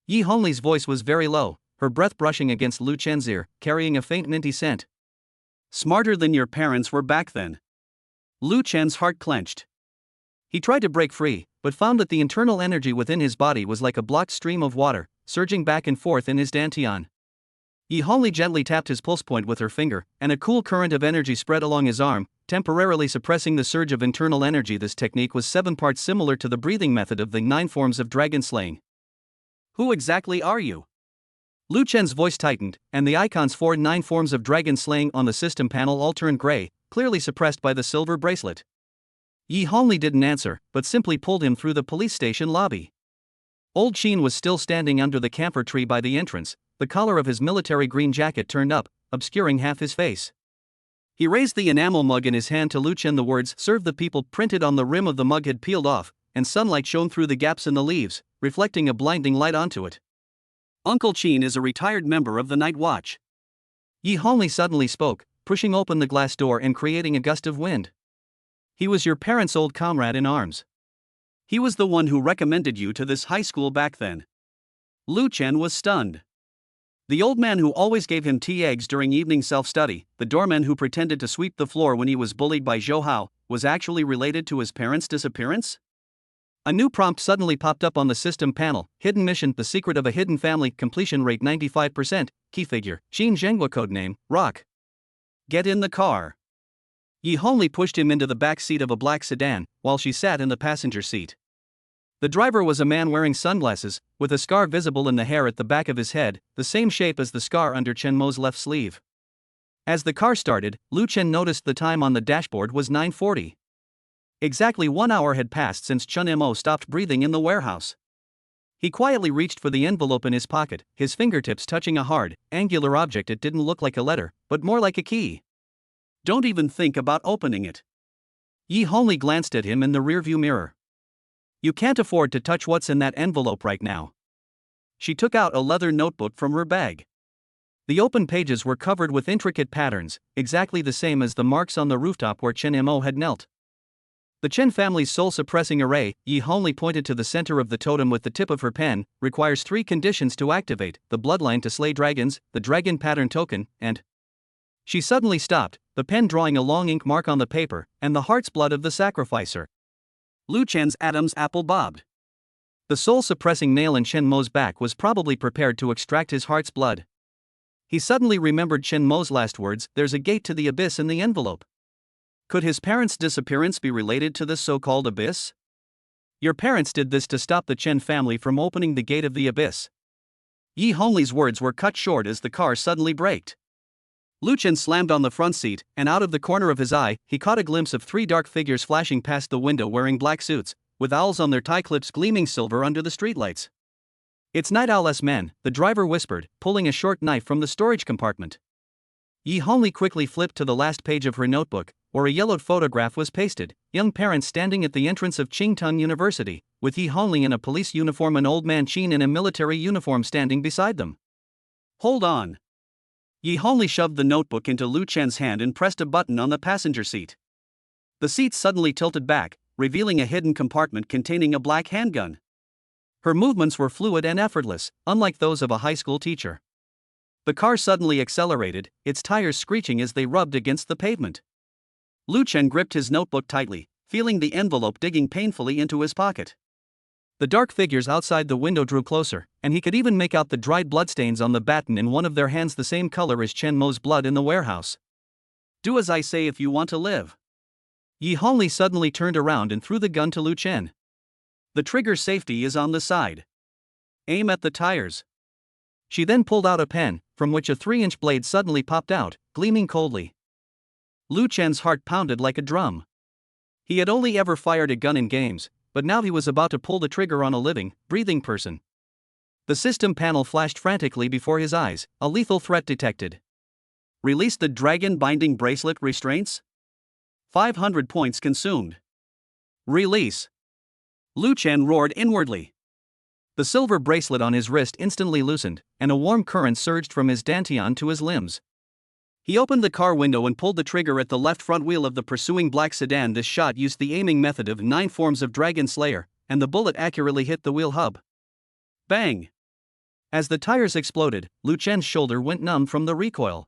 Yi Hongli's voice was very low, her breath brushing against Lu Chen's ear, carrying a faint minty scent. "Smarter than your parents were back then." Lu Chen's heart clenched. He tried to break free, but found that the internal energy within his body was like a blocked stream of water, surging back and forth in his dantian. Yi Hongli gently tapped his pulse point with her finger, and a cool current of energy spread along his arm, temporarily suppressing the surge of internal energy. This technique was 7 parts similar to the breathing method of the 9 forms of dragon slaying. "Who exactly are you?" Lu Chen's voice tightened, and the icons for 9 forms of dragon slaying on the system panel all turned gray, clearly suppressed by the silver bracelet. Yi Hongli didn't answer, but simply pulled him through the police station lobby. Old Sheen was still standing under the camphor tree by the entrance, the collar of his military green jacket turned up, obscuring half his face. He raised the enamel mug in his hand to Lu Chen. The words "Serve the People" printed on the rim of the mug had peeled off, and sunlight shone through the gaps in the leaves, reflecting a blinding light onto it. Uncle Chin is a retired member of the Night Watch. Yi Hongli suddenly spoke, pushing open the glass door and creating a gust of wind. He was your parents' old comrade in arms. He was the one who recommended you to this high school back then. Lu Chen was stunned. The old man who always gave him tea eggs during evening self-study, the doorman who pretended to sweep the floor when he was bullied by Zhou Hao, was actually related to his parents' disappearance? A new prompt suddenly popped up on the system panel. Hidden mission: the secret of a hidden family, completion rate 95%, key figure, Xin Zhenghua, codename, Rock. Get in the car. Yi Hongli pushed him into the back seat of a black sedan, while she sat in the passenger seat. The driver was a man wearing sunglasses, with a scar visible in the hair at the back of his head, the same shape as the scar under Chen Mo's left sleeve. As the car started, Lu Chen noticed the time on the dashboard was 9:40. Exactly 1 hour had passed since Chen Mo stopped breathing in the warehouse. He quietly reached for the envelope in his pocket, his fingertips touching a hard, angular object. It didn't look like a letter, but more like a key. Don't even think about opening it. Yi Hongli glanced at him in the rearview mirror. You can't afford to touch what's in that envelope right now. She took out a leather notebook from her bag. The open pages were covered with intricate patterns, exactly the same as the marks on the rooftop where Chen Mo had knelt. The Chen family's soul-suppressing array, Yi Hongli pointed to the center of the totem with the tip of her pen, requires 3 conditions to activate: the bloodline to slay dragons, the dragon pattern token, and... She suddenly stopped, the pen drawing a long ink mark on the paper, and the heart's blood of the sacrificer. Lu Chen's Adam's apple bobbed. The soul-suppressing nail in Chen Mo's back was probably prepared to extract his heart's blood. He suddenly remembered Chen Mo's last words: "There's a gate to the abyss" in the envelope. Could his parents' disappearance be related to this so-called abyss? Your parents did this to stop the Chen family from opening the gate of the abyss. Yi Hongli's words were cut short as the car suddenly braked. Lu Chen slammed on the front seat, and out of the corner of his eye, he caught a glimpse of 3 dark figures flashing past the window wearing black suits, with owls on their tie clips gleaming silver under the streetlights. It's Night Owl's men, the driver whispered, pulling a short knife from the storage compartment. Yi Hongli quickly flipped to the last page of her notebook, where a yellowed photograph was pasted: young parents standing at the entrance of Qingtung University, with Yi Hongli in a police uniform and old man Qin in a military uniform standing beside them. Hold on. Yi Hongli shoved the notebook into Lu Chen's hand and pressed a button on the passenger seat. The seat suddenly tilted back, revealing a hidden compartment containing a black handgun. Her movements were fluid and effortless, unlike those of a high school teacher. The car suddenly accelerated, its tires screeching as they rubbed against the pavement. Lu Chen gripped his notebook tightly, feeling the envelope digging painfully into his pocket. The dark figures outside the window drew closer, and he could even make out the dried bloodstains on the baton in one of their hands, the same color as Chen Mo's blood in the warehouse. Do as I say if you want to live. Yi Hongli suddenly turned around and threw the gun to Lu Chen. The trigger safety is on the side. Aim at the tires. She then pulled out a pen, from which a 3-inch blade suddenly popped out, gleaming coldly. Lu Chen's heart pounded like a drum. He had only ever fired a gun in games, but now he was about to pull the trigger on a living, breathing person. The system panel flashed frantically before his eyes, a lethal threat detected. Release the dragon binding bracelet restraints? 500 points consumed. Release. Lu Chen roared inwardly. The silver bracelet on his wrist instantly loosened, and a warm current surged from his dantian to his limbs. He opened the car window and pulled the trigger at the left front wheel of the pursuing black sedan. This shot used the aiming method of 9 forms of Dragon Slayer, and the bullet accurately hit the wheel hub. Bang! As the tires exploded, Lu Chen's shoulder went numb from the recoil.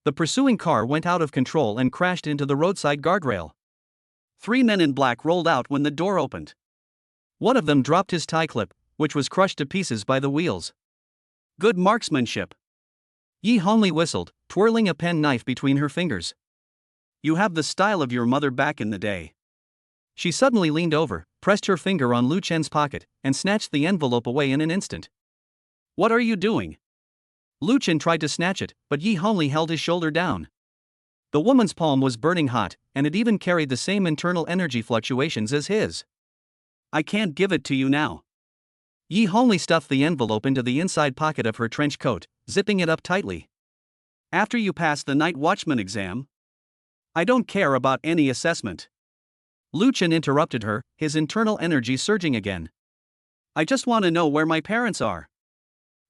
The pursuing car went out of control and crashed into the roadside guardrail. 3 men in black rolled out when the door opened. One of them dropped his tie clip, which was crushed to pieces by the wheels. Good marksmanship. Yi Hongli whistled, twirling a pen knife between her fingers. You have the style of your mother back in the day. She suddenly leaned over, pressed her finger on Lu Chen's pocket, and snatched the envelope away in an instant. What are you doing? Lu Chen tried to snatch it, but Yi Hongli held his shoulder down. The woman's palm was burning hot, and it even carried the same internal energy fluctuations as his. I can't give it to you now. Yi Hongli stuffed the envelope into the inside pocket of her trench coat, zipping it up tightly. After you pass the night watchman exam, I don't care about any assessment. Lu Chen interrupted her, his internal energy surging again. I just want to know where my parents are.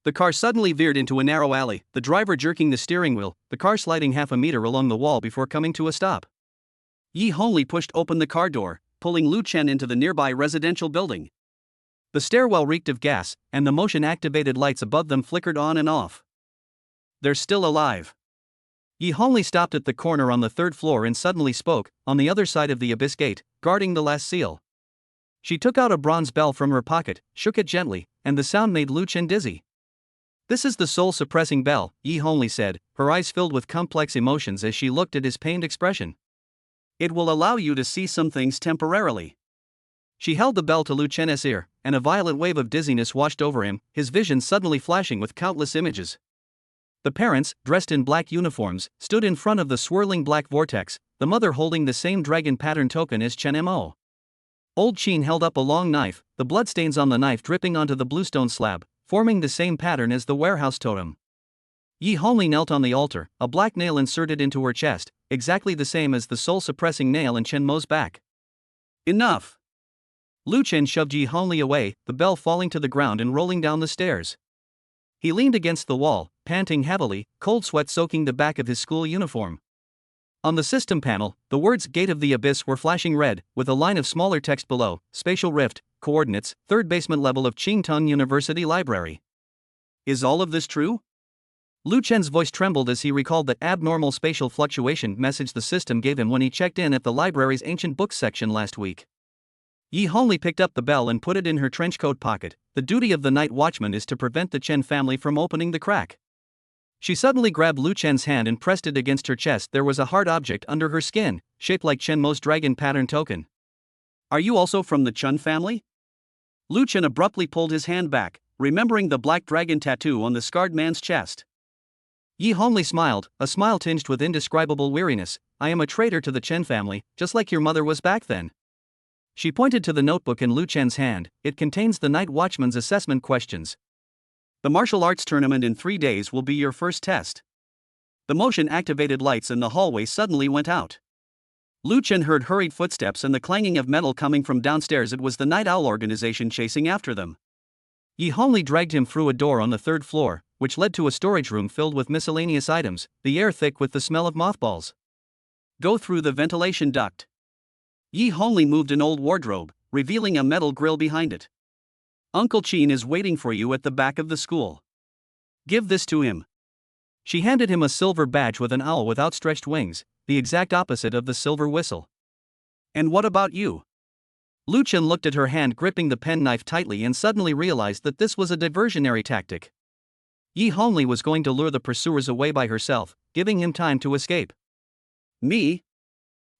The car suddenly veered into a narrow alley, the driver jerking the steering wheel, the car sliding half a meter along the wall before coming to a stop. Yi Hongli pushed open the car door, pulling Lu Chen into the nearby residential building. The stairwell reeked of gas, and the motion-activated lights above them flickered on and off. They're still alive. Yi Hongli stopped at the corner on the third floor and suddenly spoke, on the other side of the abyss gate, guarding the last seal. She took out a bronze bell from her pocket, shook it gently, and the sound made Lu Chen dizzy. This is the soul-suppressing bell, Yi Hongli said, her eyes filled with complex emotions as she looked at his pained expression. It will allow you to see some things temporarily. She held the bell to Lu Chen's ear, and a violent wave of dizziness washed over him, his vision suddenly flashing with countless images. The parents, dressed in black uniforms, stood in front of the swirling black vortex, the mother holding the same dragon pattern token as Chen Mo. Old Qin held up a long knife, the bloodstains on the knife dripping onto the bluestone slab, forming the same pattern as the warehouse totem. Yi Hongli knelt on the altar, a black nail inserted into her chest, exactly the same as the soul-suppressing nail in Chen Mo's back. Enough! Lu Chen shoved Yi Hongli away, the bell falling to the ground and rolling down the stairs. He leaned against the wall, panting heavily, cold sweat soaking the back of his school uniform. On the system panel, the words Gate of the Abyss were flashing red, with a line of smaller text below, Spatial Rift, Coordinates, 3rd basement level of Qingtung University Library. Is all of this true? Lu Chen's voice trembled as he recalled the abnormal spatial fluctuation message the system gave him when he checked in at the library's ancient books section last week. Yi Hongli picked up the bell and put it in her trenchcoat pocket. The duty of the night watchman is to prevent the Chen family from opening the crack. She suddenly grabbed Lu Chen's hand and pressed it against her chest. There was a hard object under her skin, shaped like Chen Mo's dragon pattern token. Are you also from the Chen family? Lu Chen abruptly pulled his hand back, remembering the black dragon tattoo on the scarred man's chest. Yi Hongli smiled, a smile tinged with indescribable weariness. I am a traitor to the Chen family, just like your mother was back then. She pointed to the notebook in Lu Chen's hand. It contains the night watchman's assessment questions. The martial arts tournament in 3 days will be your first test. The motion-activated lights in the hallway suddenly went out. Lu Chen heard hurried footsteps and the clanging of metal coming from downstairs. It was the Night Owl organization chasing after them. Yi Hongli dragged him through a door on the 3rd floor, which led to a storage room filled with miscellaneous items, the air thick with the smell of mothballs. Go through the ventilation duct. Yi Hongli moved an old wardrobe, revealing a metal grill behind it. Uncle Qin is waiting for you at the back of the school. Give this to him. She handed him a silver badge with an owl with outstretched wings, the exact opposite of the silver whistle. And what about you? Lu Chen looked at her hand gripping the penknife tightly and suddenly realized that this was a diversionary tactic. Yi Hongli was going to lure the pursuers away by herself, giving him time to escape. Me?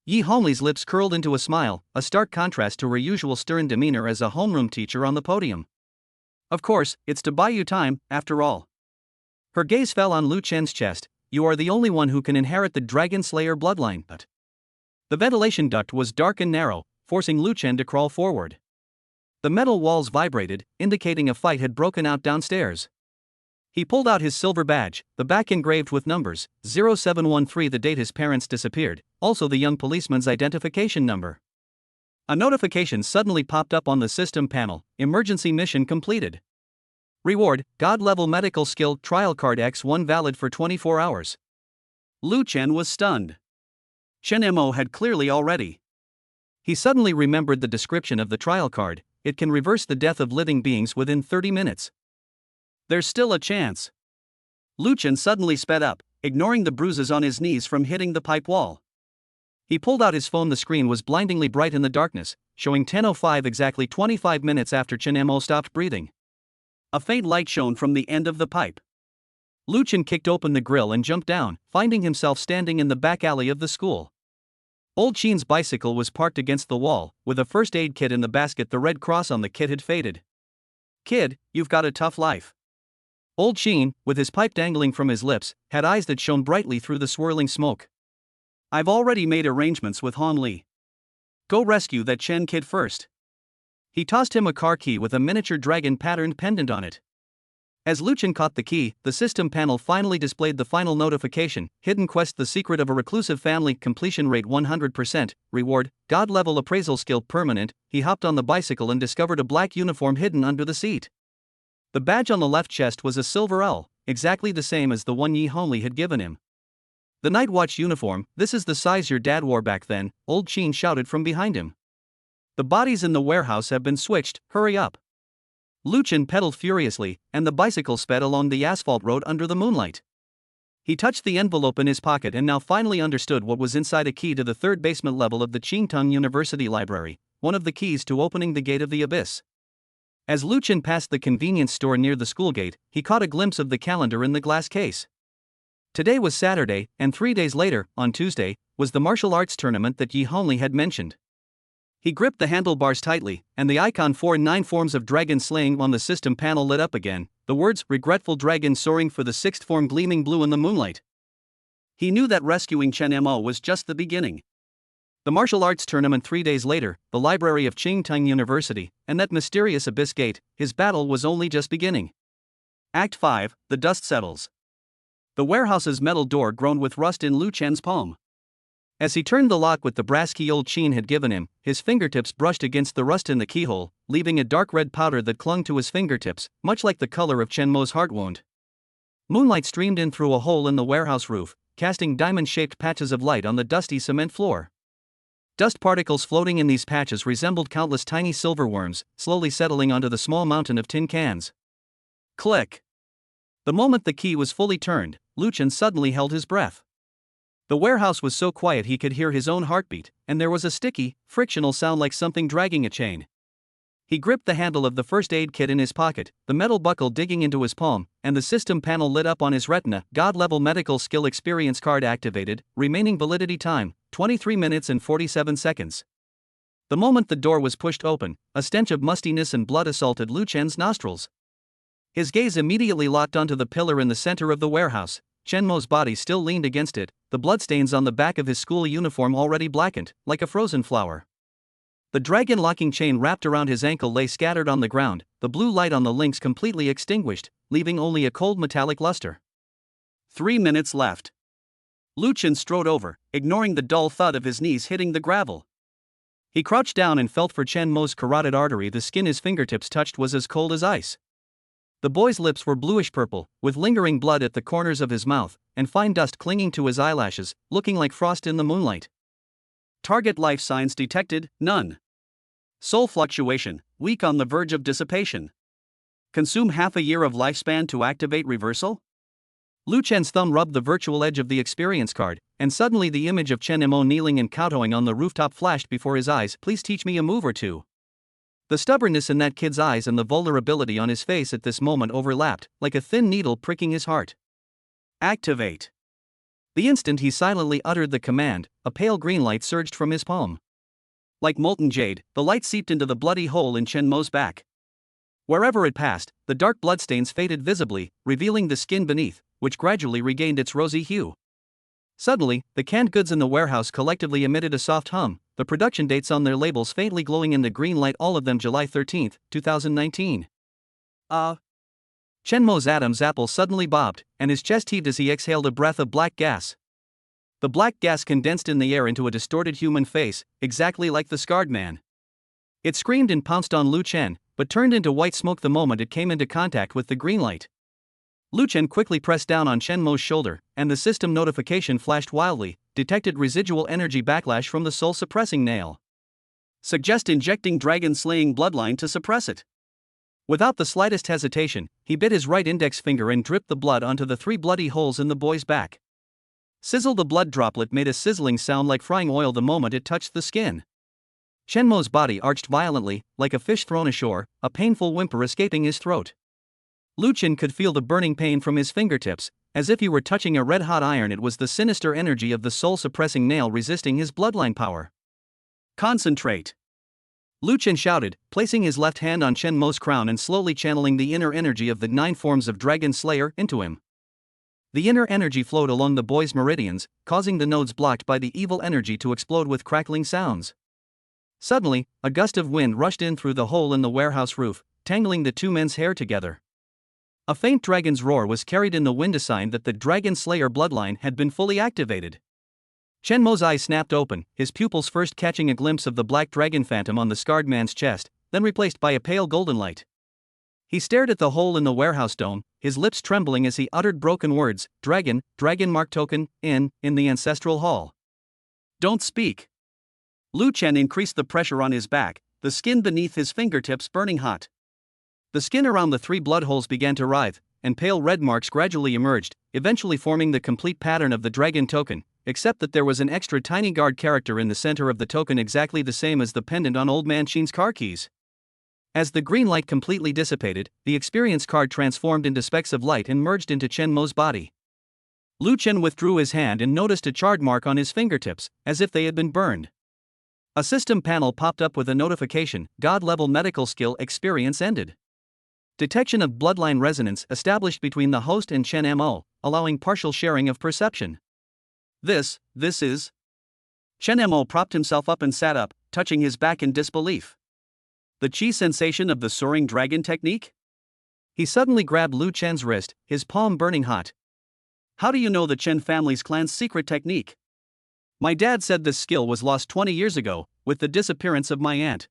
Yi Hongli's lips curled into a smile, a stark contrast to her usual stern demeanor as a homeroom teacher on the podium. Of course, it's to buy you time, after all. Her gaze fell on Lu Chen's chest. You are the only one who can inherit the Dragon Slayer bloodline. But the ventilation duct was dark and narrow, forcing Lu Chen to crawl forward. The metal walls vibrated, indicating a fight had broken out downstairs. He pulled out his silver badge, the back engraved with numbers, 0713, the date his parents disappeared, also the young policeman's identification number. A notification suddenly popped up on the system panel, emergency mission completed. Reward, God-level medical skill trial card X1 valid for 24 hours. Lu Chen was stunned. Chen Mo had clearly already. He suddenly remembered the description of the trial card. It can reverse the death of living beings within 30 minutes. There's still a chance. Lu Chen suddenly sped up, ignoring the bruises on his knees from hitting the pipe wall. He pulled out his phone. The screen was blindingly bright in the darkness, showing 10:05 exactly 25 minutes after Chen Mo stopped breathing. A faint light shone from the end of the pipe. Lu Chen kicked open the grill and jumped down, finding himself standing in the back alley of the school. Old Qin's bicycle was parked against the wall, with a first aid kit in the basket. The red cross on the kit had faded. Kid, you've got a tough life. Old Qin, with his pipe dangling from his lips, had eyes that shone brightly through the swirling smoke. I've already made arrangements with Han Li. Go rescue that Chen kid first. He tossed him a car key with a miniature dragon patterned pendant on it. As Lucien caught the key, the system panel finally displayed the final notification: Hidden Quest: The Secret of a Reclusive Family, completion rate 100%, reward, God level appraisal skill permanent. He hopped on the bicycle and discovered a black uniform hidden under the seat. The badge on the left chest was a silver L, exactly the same as the one Yi Honli had given him. The Night Watch uniform, this is the size your dad wore back then, old Qin shouted from behind him. The bodies in the warehouse have been switched, hurry up. Lucien pedaled furiously, and the bicycle sped along the asphalt road under the moonlight. He touched the envelope in his pocket and now finally understood what was inside: a key to the third basement level of the Qingtung University Library, one of the keys to opening the gate of the abyss. As Lucien passed the convenience store near the school gate, he caught a glimpse of the calendar in the glass case. Today was Saturday, and 3 days later, on Tuesday, was the martial arts tournament that Yi Honli had mentioned. He gripped the handlebars tightly, and the icon for 9 forms of dragon slaying on the system panel lit up again, the words "regretful dragon soaring for the 6th form" gleaming blue in the moonlight. He knew that rescuing Chen Mo was just the beginning. The martial arts tournament 3 days later, the library of Qingtung University, and that mysterious abyss gate, his battle was only just beginning. Act 5, The Dust Settles. The warehouse's metal door groaned with rust in Lucien's palm. As he turned the lock with the brass key old Qin had given him, his fingertips brushed against the rust in the keyhole, leaving a dark red powder that clung to his fingertips, much like the color of Chen Mo's heart wound. Moonlight streamed in through a hole in the warehouse roof, casting diamond-shaped patches of light on the dusty cement floor. Dust particles floating in these patches resembled countless tiny silver worms, slowly settling onto the small mountain of tin cans. Click! The moment the key was fully turned, Lucien suddenly held his breath. The warehouse was so quiet he could hear his own heartbeat, and there was a sticky, frictional sound like something dragging a chain. He gripped the handle of the first aid kit in his pocket, the metal buckle digging into his palm, and the system panel lit up on his retina. God-level medical skill experience card activated, remaining validity time, 23 minutes and 47 seconds. The moment the door was pushed open, a stench of mustiness and blood assaulted Lucien's nostrils. His gaze immediately locked onto the pillar in the center of the warehouse. Chen Mo's body still leaned against it, the bloodstains on the back of his school uniform already blackened, like a frozen flower. The dragon-locking chain wrapped around his ankle lay scattered on the ground, the blue light on the links completely extinguished, leaving only a cold metallic luster. 3 minutes left. Lucien strode over, ignoring the dull thud of his knees hitting the gravel. He crouched down and felt for Chen Mo's carotid artery. The skin his fingertips touched was as cold as ice. The boy's lips were bluish-purple, with lingering blood at the corners of his mouth, and fine dust clinging to his eyelashes, looking like frost in the moonlight. Target life signs detected, none. Soul fluctuation, weak on the verge of dissipation. Consume half a year of lifespan to activate reversal? Lucien's thumb rubbed the virtual edge of the experience card, and suddenly the image of Chen Mo kneeling and kowtowing on the rooftop flashed before his eyes. Please teach me a move or two. The stubbornness in that kid's eyes and the vulnerability on his face at this moment overlapped, like a thin needle pricking his heart. Activate. The instant he silently uttered the command, a pale green light surged from his palm. Like molten jade, the light seeped into the bloody hole in Chen Mo's back. Wherever it passed, the dark bloodstains faded visibly, revealing the skin beneath, which gradually regained its rosy hue. Suddenly, the canned goods in the warehouse collectively emitted a soft hum, the production dates on their labels faintly glowing in the green light, all of them July 13, 2019. Chen Mo's Adam's apple suddenly bobbed, and his chest heaved as he exhaled a breath of black gas. The black gas condensed in the air into a distorted human face, exactly like the scarred man. It screamed and pounced on Lucien, but turned into white smoke the moment it came into contact with the green light. Lucien quickly pressed down on Chen Mo's shoulder, and the system notification flashed wildly, detected residual energy backlash from the soul-suppressing nail. Suggest injecting dragon-slaying bloodline to suppress it. Without the slightest hesitation, he bit his right index finger and dripped the blood onto the 3 bloody holes in the boy's back. Sizzle! The blood droplet made a sizzling sound like frying oil the moment it touched the skin. Chen Mo's body arched violently, like a fish thrown ashore, a painful whimper escaping his throat. Lucien could feel the burning pain from his fingertips, as if he were touching a red-hot iron. It was the sinister energy of the soul-suppressing nail resisting his bloodline power. Concentrate! Lucien shouted, placing his left hand on Chen Mo's crown and slowly channeling the inner energy of the 9 forms of Dragon Slayer into him. The inner energy flowed along the boy's meridians, causing the nodes blocked by the evil energy to explode with crackling sounds. Suddenly, a gust of wind rushed in through the hole in the warehouse roof, tangling the 2 men's hair together. A faint dragon's roar was carried in the wind, a sign that the Dragon Slayer bloodline had been fully activated. Chen Mo's eyes snapped open, his pupils first catching a glimpse of the black dragon phantom on the scarred man's chest, then replaced by a pale golden light. He stared at the hole in the warehouse dome, his lips trembling as he uttered broken words, dragon mark token, in the ancestral hall. Don't speak. Lu Chen increased the pressure on his back, the skin beneath his fingertips burning hot. The skin around the 3 blood holes began to writhe, and pale red marks gradually emerged, eventually forming the complete pattern of the dragon token, except that there was an extra tiny guard character in the center of the token, exactly the same as the pendant on Old Man Qin's car keys. As the green light completely dissipated, the experience card transformed into specks of light and merged into Chen Mo's body. Lu Chen withdrew his hand and noticed a charred mark on his fingertips, as if they had been burned. A system panel popped up with a notification: God-level medical skill experience ended. Detection of bloodline resonance established between the host and Chen Mo, allowing partial sharing of perception. This is... Chen Mo propped himself up and sat up, touching his back in disbelief. The chi sensation of the soaring dragon technique? He suddenly grabbed Lu Chen's wrist, his palm burning hot. How do you know the Chen family's clan's secret technique? My dad said this skill was lost 20 years ago, with the disappearance of my aunt.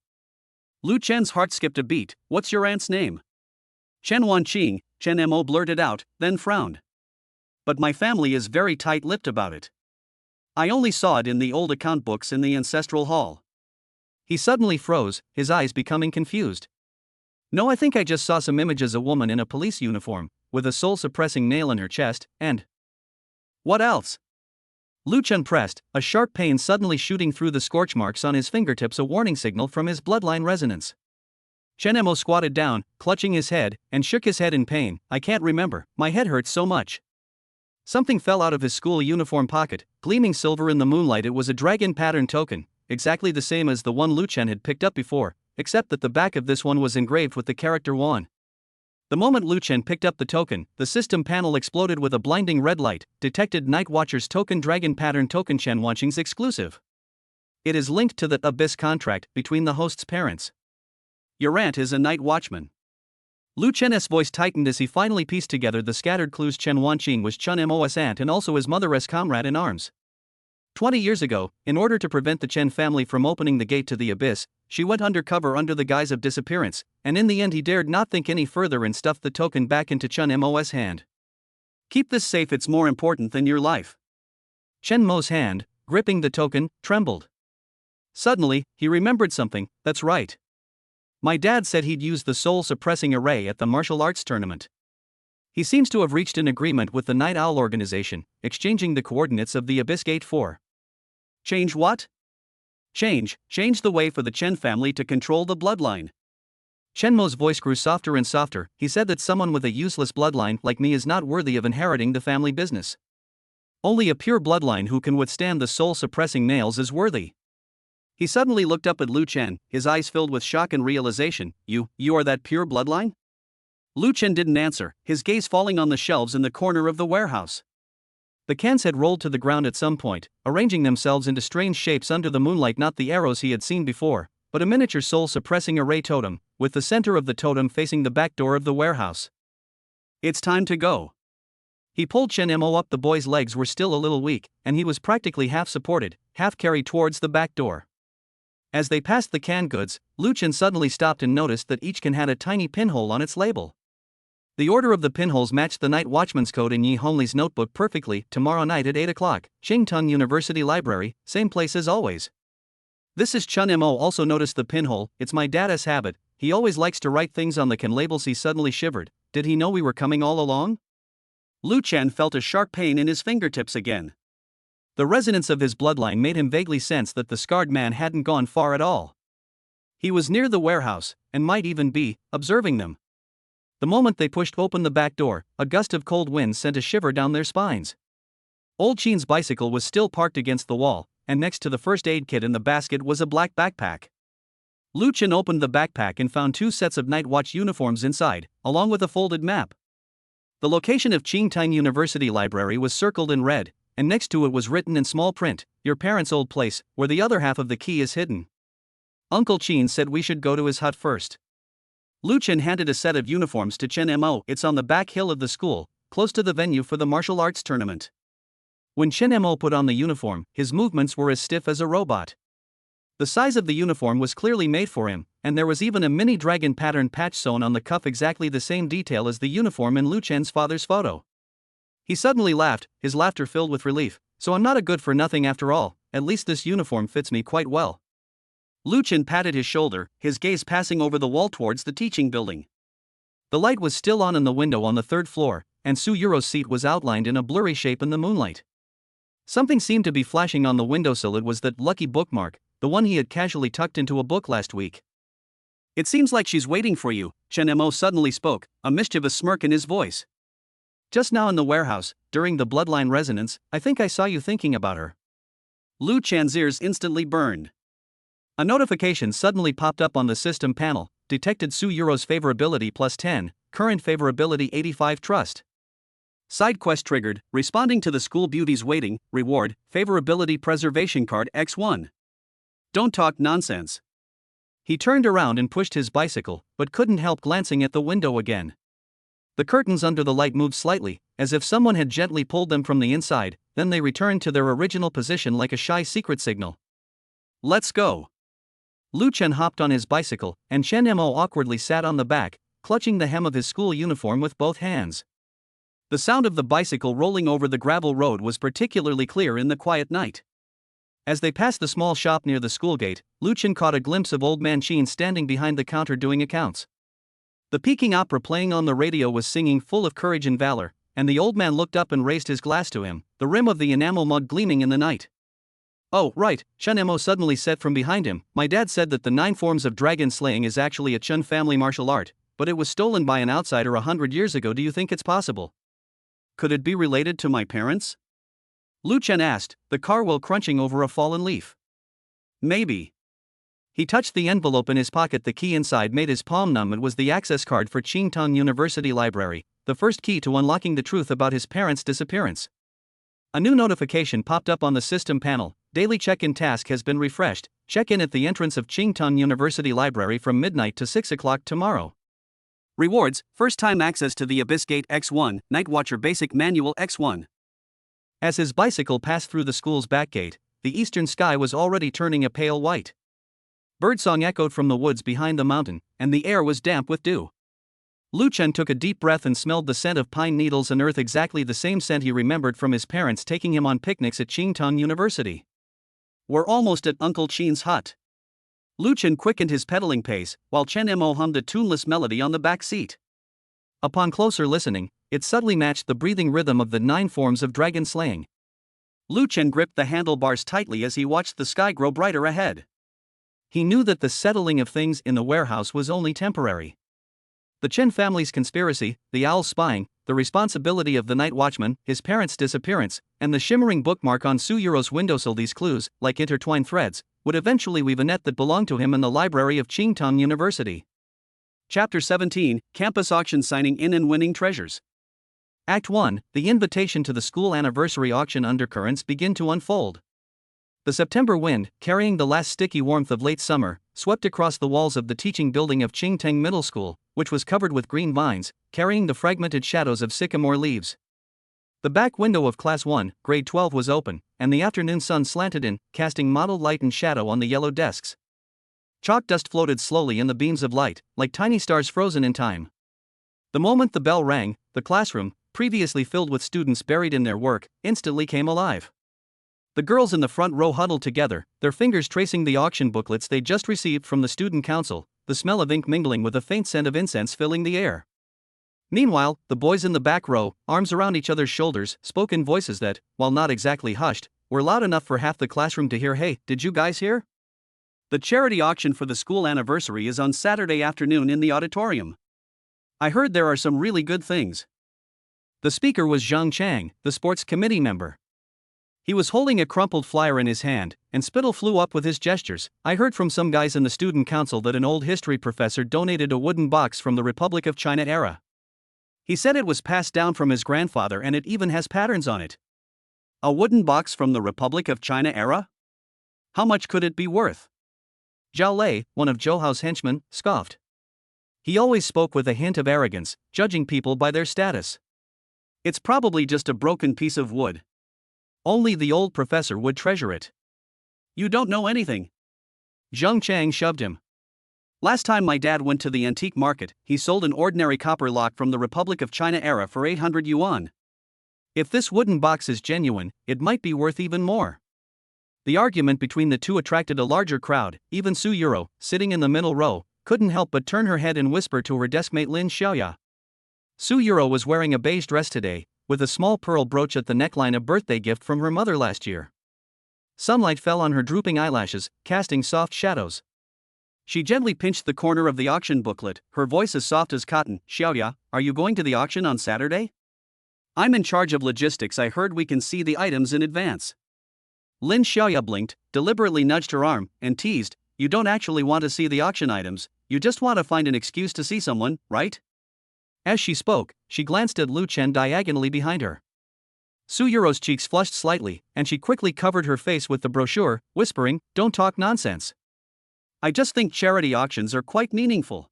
Lu Chen's heart skipped a beat. What's your aunt's name? Chen Wanqing, Chen Mo blurted out, then frowned. But my family is very tight-lipped about it. I only saw it in the old account books in the ancestral hall. He suddenly froze, his eyes becoming confused. No, I think I just saw some images, a woman in a police uniform, with a soul-suppressing nail in her chest, and... What else? Lu Chen pressed, a sharp pain suddenly shooting through the scorch marks on his fingertips, a warning signal from his bloodline resonance. Chen Mo squatted down, clutching his head, and shook his head in pain. I can't remember, my head hurts so much. Something fell out of his school uniform pocket, gleaming silver in the moonlight. It was a dragon pattern token, exactly the same as the one Lu Chen had picked up before, except that the back of this one was engraved with the character Wan. The moment Lu Chen picked up the token, the system panel exploded with a blinding red light. Detected Night Watcher's token, dragon pattern token, Chen Wanqing's exclusive. It is linked to the Abyss contract between the host's parents. Your aunt is a night watchman. Lu Chen's voice tightened as he finally pieced together the scattered clues. Chen Wanqing was Chen Mo's aunt and also his mother's comrade in arms. 20 years ago, in order to prevent the Chen family from opening the gate to the abyss, she went undercover under the guise of disappearance, and in the end he dared not think any further and stuffed the token back into Chen Mo's hand. Keep this safe, it's more important than your life. Chen Mo's hand, gripping the token, trembled. Suddenly, he remembered something. That's right. My dad said he'd use the soul-suppressing array at the martial arts tournament. He seems to have reached an agreement with the Night Owl organization, exchanging the coordinates of the Abyss Gate 4. Change what? Change the way for the Chen family to control the bloodline. Chen Mo's voice grew softer and softer. He said that someone with a useless bloodline like me is not worthy of inheriting the family business. Only a pure bloodline who can withstand the soul-suppressing nails is worthy. He suddenly looked up at Lu Chen, his eyes filled with shock and realization. You are that pure bloodline? Lu Chen didn't answer, his gaze falling on the shelves in the corner of the warehouse. The cans had rolled to the ground at some point, arranging themselves into strange shapes under the moonlight. Not the arrows he had seen before, but a miniature soul-suppressing array totem, with the center of the totem facing the back door of the warehouse. It's time to go. He pulled Chen Mo up. The boy's legs were still a little weak, and he was practically half supported, half carried towards the back door. As they passed the canned goods, Lu Chen suddenly stopped and noticed that each can had a tiny pinhole on its label. The order of the pinholes matched the Night Watchman's code in Yi Hongli's notebook perfectly. Tomorrow night at 8 o'clock, Qingtung University Library, same place as always. This is Chen Mo also noticed the pinhole. It's my dad's habit, he always likes to write things on the can labels. He suddenly shivered. Did he know we were coming all along? Lu Chen felt a sharp pain in his fingertips again. The resonance of his bloodline made him vaguely sense that the scarred man hadn't gone far at all. He was near the warehouse, and might even be observing them. The moment they pushed open the back door, a gust of cold wind sent a shiver down their spines. Old Qin's bicycle was still parked against the wall, and next to the first aid kit in the basket was a black backpack. Lu Chen opened the backpack and found 2 sets of Night Watch uniforms inside, along with a folded map. The location of Qingtung University Library was circled in red, and next to it was written in small print, your parents' old place, where the other half of the key is hidden. Uncle Qin said we should go to his hut first. Lu Chen handed a set of uniforms to Chen Mo. It's on the back hill of the school, close to the venue for the martial arts tournament. When Chen Mo put on the uniform, his movements were as stiff as a robot. The size of the uniform was clearly made for him, and there was even a mini dragon pattern patch sewn on the cuff, exactly the same detail as the uniform in Lu Chen's father's photo. He suddenly laughed, his laughter filled with relief. So I'm not a good-for-nothing after all, at least this uniform fits me quite well. Lu Chen patted his shoulder, his gaze passing over the wall towards the teaching building. The light was still on in the window on the third floor, and Su Yuro's seat was outlined in a blurry shape in the moonlight. Something seemed to be flashing on the windowsill. It was that lucky bookmark, the one he had casually tucked into a book last week. It seems like she's waiting for you, Chen Mo suddenly spoke, a mischievous smirk in his voice. Just now in the warehouse, during the bloodline resonance, I think I saw you thinking about her. Lu Chen's ears instantly burned. A notification suddenly popped up on the system panel, detected Su Yuro's favorability +10, current favorability 85 trust. Side quest triggered, responding to the school beauty's waiting, reward, favorability preservation card X1. Don't talk nonsense. He turned around and pushed his bicycle, but couldn't help glancing at the window again. The curtains under the light moved slightly, as if someone had gently pulled them from the inside, then they returned to their original position like a shy secret signal. Let's go. Lu Chen hopped on his bicycle, and Chen Mo awkwardly sat on the back, clutching the hem of his school uniform with both hands. The sound of the bicycle rolling over the gravel road was particularly clear in the quiet night. As they passed the small shop near the school gate, Lu Chen caught a glimpse of old man Qin standing behind the counter doing accounts. The Peking opera playing on the radio was singing full of courage and valor, and the old man looked up and raised his glass to him, the rim of the enamel mug gleaming in the night. Oh, right, Chen Mo suddenly said from behind him. My dad said that the 9 forms of dragon slaying is actually a Chen family martial art, but it was stolen by an outsider 100 years ago. Do you think it's possible? Could it be related to my parents? Lu Chen asked, the car wheel crunching over a fallen leaf. Maybe. He touched the envelope in his pocket. The key inside made his palm numb. It was the access card for Qingtang University Library, the first key to unlocking the truth about his parents' disappearance. A new notification popped up on the system panel. Daily check-in task has been refreshed. Check in at the entrance of Qingtang University Library from midnight to 6 o'clock tomorrow. Rewards, first-time access to the Abyss Gate X1, Night Watcher Basic Manual X1. As his bicycle passed through the school's back gate, the eastern sky was already turning a pale white. Birdsong echoed from the woods behind the mountain, and the air was damp with dew. Lu Chen took a deep breath and smelled the scent of pine needles and earth, exactly the same scent he remembered from his parents taking him on picnics at Qingtang University. We're almost at Uncle Qin's hut. Lu Chen quickened his pedaling pace, while Chen Mo hummed a tuneless melody on the back seat. Upon closer listening, it subtly matched the breathing rhythm of the 9 forms of dragon slaying. Lu Chen gripped the handlebars tightly as he watched the sky grow brighter ahead. He knew that the settling of things in the warehouse was only temporary. The Chen family's conspiracy, the owl spying, the responsibility of the night watchman, his parents' disappearance, and the shimmering bookmark on Su Yuro's windowsill, these clues, like intertwined threads, would eventually weave a net that belonged to him in the library of Qingtang University. Chapter 17, Campus Auction, Signing in and Winning Treasures. Act 1, the invitation to the school anniversary auction. Undercurrents begin to unfold. The September wind, carrying the last sticky warmth of late summer, swept across the walls of the teaching building of Qingtang Middle School, which was covered with green vines, carrying the fragmented shadows of sycamore leaves. The back window of Class 1, Grade 12 was open, and the afternoon sun slanted in, casting mottled light and shadow on the yellow desks. Chalk dust floated slowly in the beams of light, like tiny stars frozen in time. The moment the bell rang, the classroom, previously filled with students buried in their work, instantly came alive. The girls in the front row huddled together, their fingers tracing the auction booklets they just received from the student council, the smell of ink mingling with a faint scent of incense filling the air. Meanwhile, the boys in the back row, arms around each other's shoulders, spoke in voices that, while not exactly hushed, were loud enough for half the classroom to hear. Hey, did you guys hear? The charity auction for the school anniversary is on Saturday afternoon in the auditorium. I heard there are some really good things. The speaker was Zhang Chang, the sports committee member. He was holding a crumpled flyer in his hand, and spittle flew up with his gestures. I heard from some guys in the student council that an old history professor donated a wooden box from the Republic of China era. He said it was passed down from his grandfather and it even has patterns on it. A wooden box from the Republic of China era? How much could it be worth? Zhao Lei, one of Zhou Hao's henchmen, scoffed. He always spoke with a hint of arrogance, judging people by their status. It's probably just a broken piece of wood. Only the old professor would treasure it. You don't know anything. Zheng Chang shoved him. Last time my dad went to the antique market, he sold an ordinary copper lock from the Republic of China era for 800 yuan. If this wooden box is genuine, it might be worth even more. The argument between the two attracted a larger crowd. Even Su Yuro, sitting in the middle row, couldn't help but turn her head and whisper to her deskmate Lin Xiaoya. Su Yuro was wearing a beige dress today, with a small pearl brooch at the neckline, a birthday gift from her mother last year. Sunlight fell on her drooping eyelashes, casting soft shadows. She gently pinched the corner of the auction booklet, her voice as soft as cotton. Xiaoya, are you going to the auction on Saturday? I'm in charge of logistics. I heard we can see the items in advance. Lin Xiaoya blinked, deliberately nudged her arm, and teased, you don't actually want to see the auction items, you just want to find an excuse to see someone, right? As she spoke, she glanced at Lu Chen diagonally behind her. Su Yuro's cheeks flushed slightly, and she quickly covered her face with the brochure, whispering, don't talk nonsense. I just think charity auctions are quite meaningful.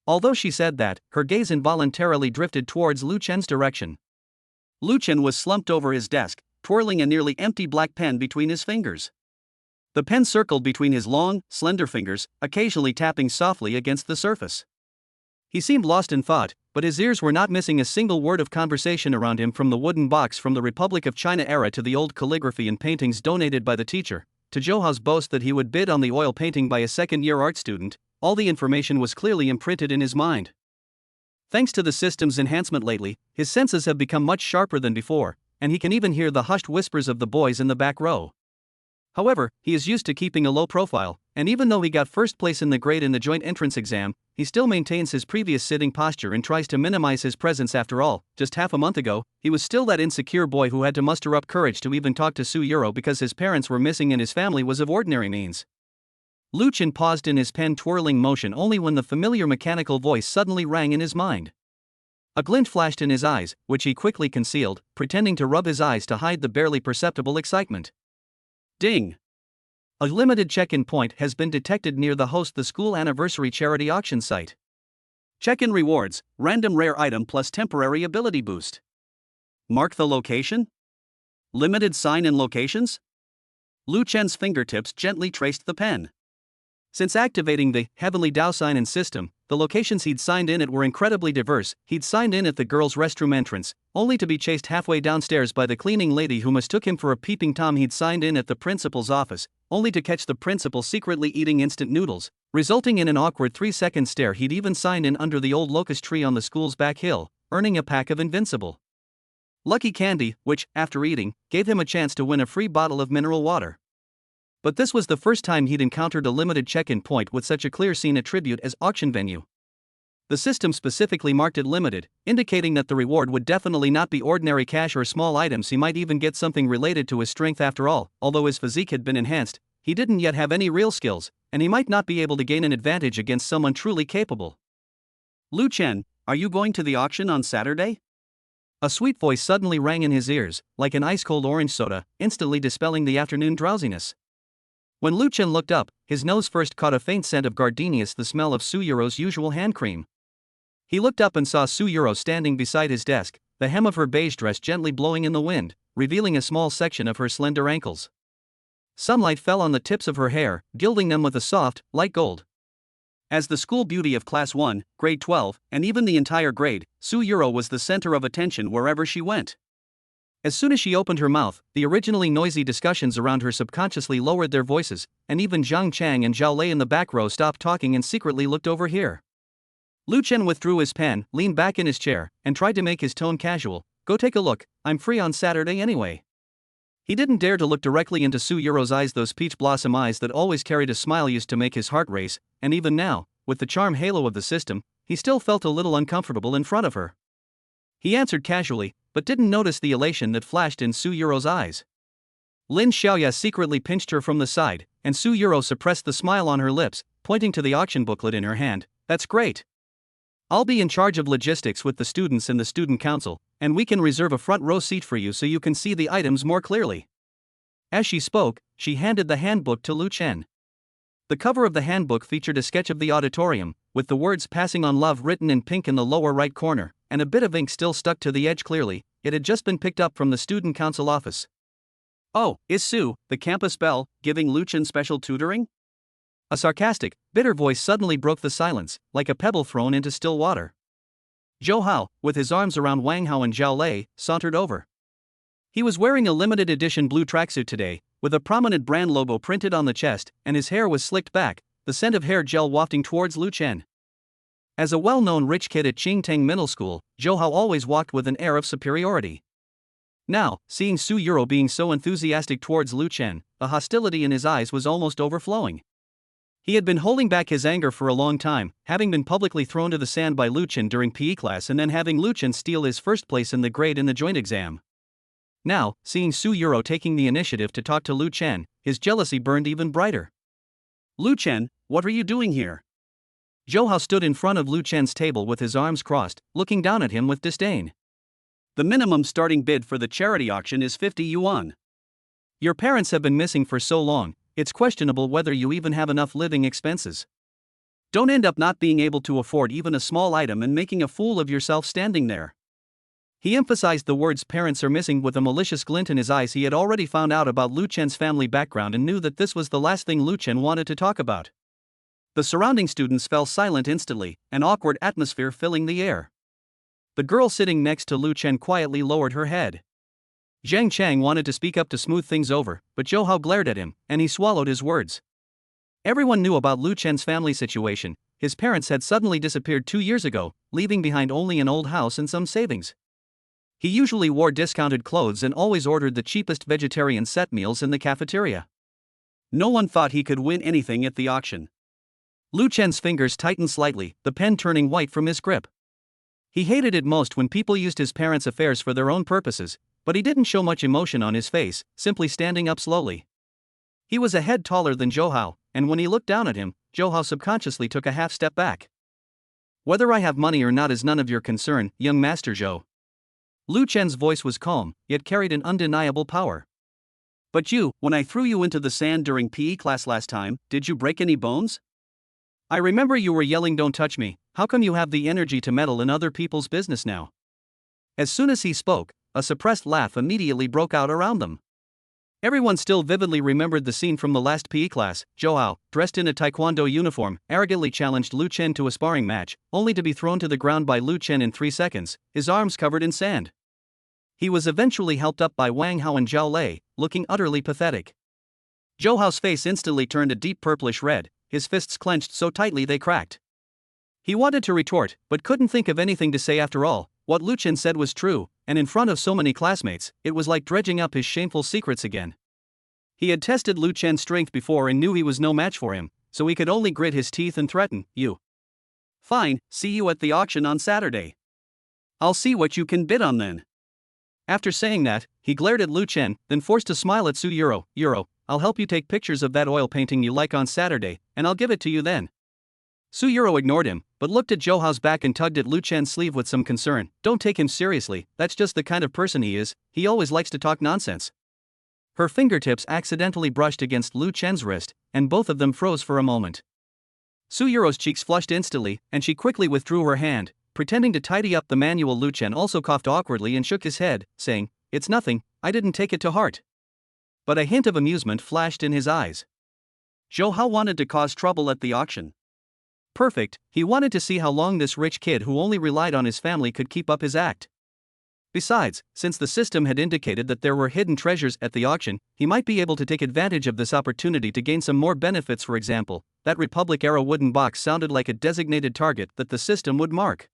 Although she said that, her gaze involuntarily drifted towards Lu Chen's direction. Lu Chen was slumped over his desk, twirling a nearly empty black pen between his fingers. The pen circled between his long, slender fingers, occasionally tapping softly against the surface. He seemed lost in thought, but his ears were not missing a single word of conversation around him, from the wooden box from the Republic of China era to the old calligraphy and paintings donated by the teacher, to Zhouhao's boast that he would bid on the oil painting by a second-year art student. All the information was clearly imprinted in his mind. Thanks to the system's enhancement lately, his senses have become much sharper than before, and he can even hear the hushed whispers of the boys in the back row. However, he is used to keeping a low profile, and even though he got first place in the grade in the joint entrance exam, he still maintains his previous sitting posture and tries to minimize his presence. After all, just half a month ago, he was still that insecure boy who had to muster up courage to even talk to Su Yuro because his parents were missing and his family was of ordinary means. Lu Chen paused in his pen twirling motion only when the familiar mechanical voice suddenly rang in his mind. A glint flashed in his eyes, which he quickly concealed, pretending to rub his eyes to hide the barely perceptible excitement. Ding! A limited check-in point has been detected near the school anniversary charity auction site. Check-in rewards, random rare item plus temporary ability boost. Mark the location? Limited sign and locations? Lu Chen's fingertips gently traced the pen. Since activating the Heavenly Dao sign-in system, the locations he'd signed in at were incredibly diverse. He'd signed in at the girls' restroom entrance, only to be chased halfway downstairs by the cleaning lady who mistook him for a peeping Tom. He'd signed in at the principal's office, only to catch the principal secretly eating instant noodles, resulting in an awkward 3-second stare. He'd even signed in under the old locust tree on the school's back hill, earning a pack of Invincible Lucky Candy, which, after eating, gave him a chance to win a free bottle of mineral water. But this was the first time he'd encountered a limited check-in point with such a clear scene attribute as auction venue. The system specifically marked it limited, indicating that the reward would definitely not be ordinary cash or small items. He might even get something related to his strength. After all, although his physique had been enhanced, he didn't yet have any real skills, and he might not be able to gain an advantage against someone truly capable. Lu Chen, are you going to the auction on Saturday? A sweet voice suddenly rang in his ears, like an ice-cold orange soda, instantly dispelling the afternoon drowsiness. When Lu Chen looked up, his nose first caught a faint scent of gardenias, the smell of Su Yuro's usual hand cream. He looked up and saw Su Yuro standing beside his desk, the hem of her beige dress gently blowing in the wind, revealing a small section of her slender ankles. Sunlight fell on the tips of her hair, gilding them with a soft, light gold. As the school beauty of Class 1, Grade 12, and even the entire grade, Su Yuro was the center of attention wherever she went. As soon as she opened her mouth, the originally noisy discussions around her subconsciously lowered their voices, and even Zhang Chang and Zhao Lei in the back row stopped talking and secretly looked over here. Lu Chen withdrew his pen, leaned back in his chair, and tried to make his tone casual. Go take a look, I'm free on Saturday anyway. He didn't dare to look directly into Su Yuro's eyes, those peach blossom eyes that always carried a smile used to make his heart race, and even now, with the charm halo of the system, he still felt a little uncomfortable in front of her. He answered casually, but didn't notice the elation that flashed in Su Yuro's eyes. Lin Xiaoya secretly pinched her from the side, and Su Yuro suppressed the smile on her lips, pointing to the auction booklet in her hand. That's great. I'll be in charge of logistics with the students and the student council, and we can reserve a front row seat for you so you can see the items more clearly. As she spoke, she handed the handbook to Lu Chen. The cover of the handbook featured a sketch of the auditorium, with the words "Passing on Love" written in pink in the lower right corner, and a bit of ink still stuck to the edge clearly. It had just been picked up from the student council office. "Oh, is Sue, the campus belle, giving Lucien special tutoring?" A sarcastic, bitter voice suddenly broke the silence, like a pebble thrown into still water. Zhou Hao, with his arms around Wang Hao and Zhao Lei, sauntered over. He was wearing a limited edition blue tracksuit today, with a prominent brand logo printed on the chest, and his hair was slicked back, the scent of hair gel wafting towards Lu Chen. As a well-known rich kid at Qingtang Middle School, Zhou Hao always walked with an air of superiority. Now, seeing Su Yuro being so enthusiastic towards Lu Chen, the hostility in his eyes was almost overflowing. He had been holding back his anger for a long time, having been publicly thrown to the sand by Lu Chen during PE class and then having Lu Chen steal his first place in the grade in the joint exam. Now, seeing Su Yuro taking the initiative to talk to Lu Chen, his jealousy burned even brighter. "Lu Chen, what are you doing here?" Zhou Hao stood in front of Lu Chen's table with his arms crossed, looking down at him with disdain. "The minimum starting bid for the charity auction is 50 yuan. Your parents have been missing for so long, it's questionable whether you even have enough living expenses. Don't end up not being able to afford even a small item and making a fool of yourself standing there." He emphasized the words "parents are missing" with a malicious glint in his eyes. He had already found out about Lu Chen's family background and knew that this was the last thing Lu Chen wanted to talk about. The surrounding students fell silent instantly, an awkward atmosphere filling the air. The girl sitting next to Lu Chen quietly lowered her head. Zhang Chang wanted to speak up to smooth things over, but Zhou Hao glared at him, and he swallowed his words. Everyone knew about Lu Chen's family situation. His parents had suddenly disappeared 2 years ago, leaving behind only an old house and some savings. He usually wore discounted clothes and always ordered the cheapest vegetarian set meals in the cafeteria. No one thought he could win anything at the auction. Lu Chen's fingers tightened slightly, the pen turning white from his grip. He hated it most when people used his parents' affairs for their own purposes, but he didn't show much emotion on his face, simply standing up slowly. He was a head taller than Zhou Hao, and when he looked down at him, Zhou Hao subconsciously took a half step back. "Whether I have money or not is none of your concern, young Master Zhou." Lu Chen's voice was calm, yet carried an undeniable power. "But you, when I threw you into the sand during PE class last time, did you break any bones? I remember you were yelling 'Don't touch me.' How come you have the energy to meddle in other people's business now?" As soon as he spoke, a suppressed laugh immediately broke out around them. Everyone still vividly remembered the scene from the last PE class. Zhou Hao, dressed in a taekwondo uniform, arrogantly challenged Lu Chen to a sparring match, only to be thrown to the ground by Lu Chen in 3 seconds, his arms covered in sand. He was eventually helped up by Wang Hao and Zhao Lei, looking utterly pathetic. Zhou Hao's face instantly turned a deep purplish red, his fists clenched so tightly they cracked. He wanted to retort, but couldn't think of anything to say. After all, what Lu Chen said was true, and in front of so many classmates, it was like dredging up his shameful secrets again. He had tested Lu Chen's strength before and knew he was no match for him, so he could only grit his teeth and threaten, "You. Fine, see you at the auction on Saturday. I'll see what you can bid on then." After saying that, he glared at Lu Chen, then forced a smile at Su Yuro. "Yuro, I'll help you take pictures of that oil painting you like on Saturday, and I'll give it to you then." Su Yuro ignored him, but looked at Zhou Hao's back and tugged at Lu Chen's sleeve with some concern. "Don't take him seriously, that's just the kind of person he is, he always likes to talk nonsense." Her fingertips accidentally brushed against Lu Chen's wrist, and both of them froze for a moment. Su Yuro's cheeks flushed instantly, and she quickly withdrew her hand, pretending to tidy up the manual. Lu Chen also coughed awkwardly and shook his head, saying, "It's nothing, I didn't take it to heart." But a hint of amusement flashed in his eyes. Zhou Hao wanted to cause trouble at the auction. Perfect, he wanted to see how long this rich kid who only relied on his family could keep up his act. Besides, since the system had indicated that there were hidden treasures at the auction, he might be able to take advantage of this opportunity to gain some more benefits. For example, that Republic-era wooden box sounded like a designated target that the system would mark.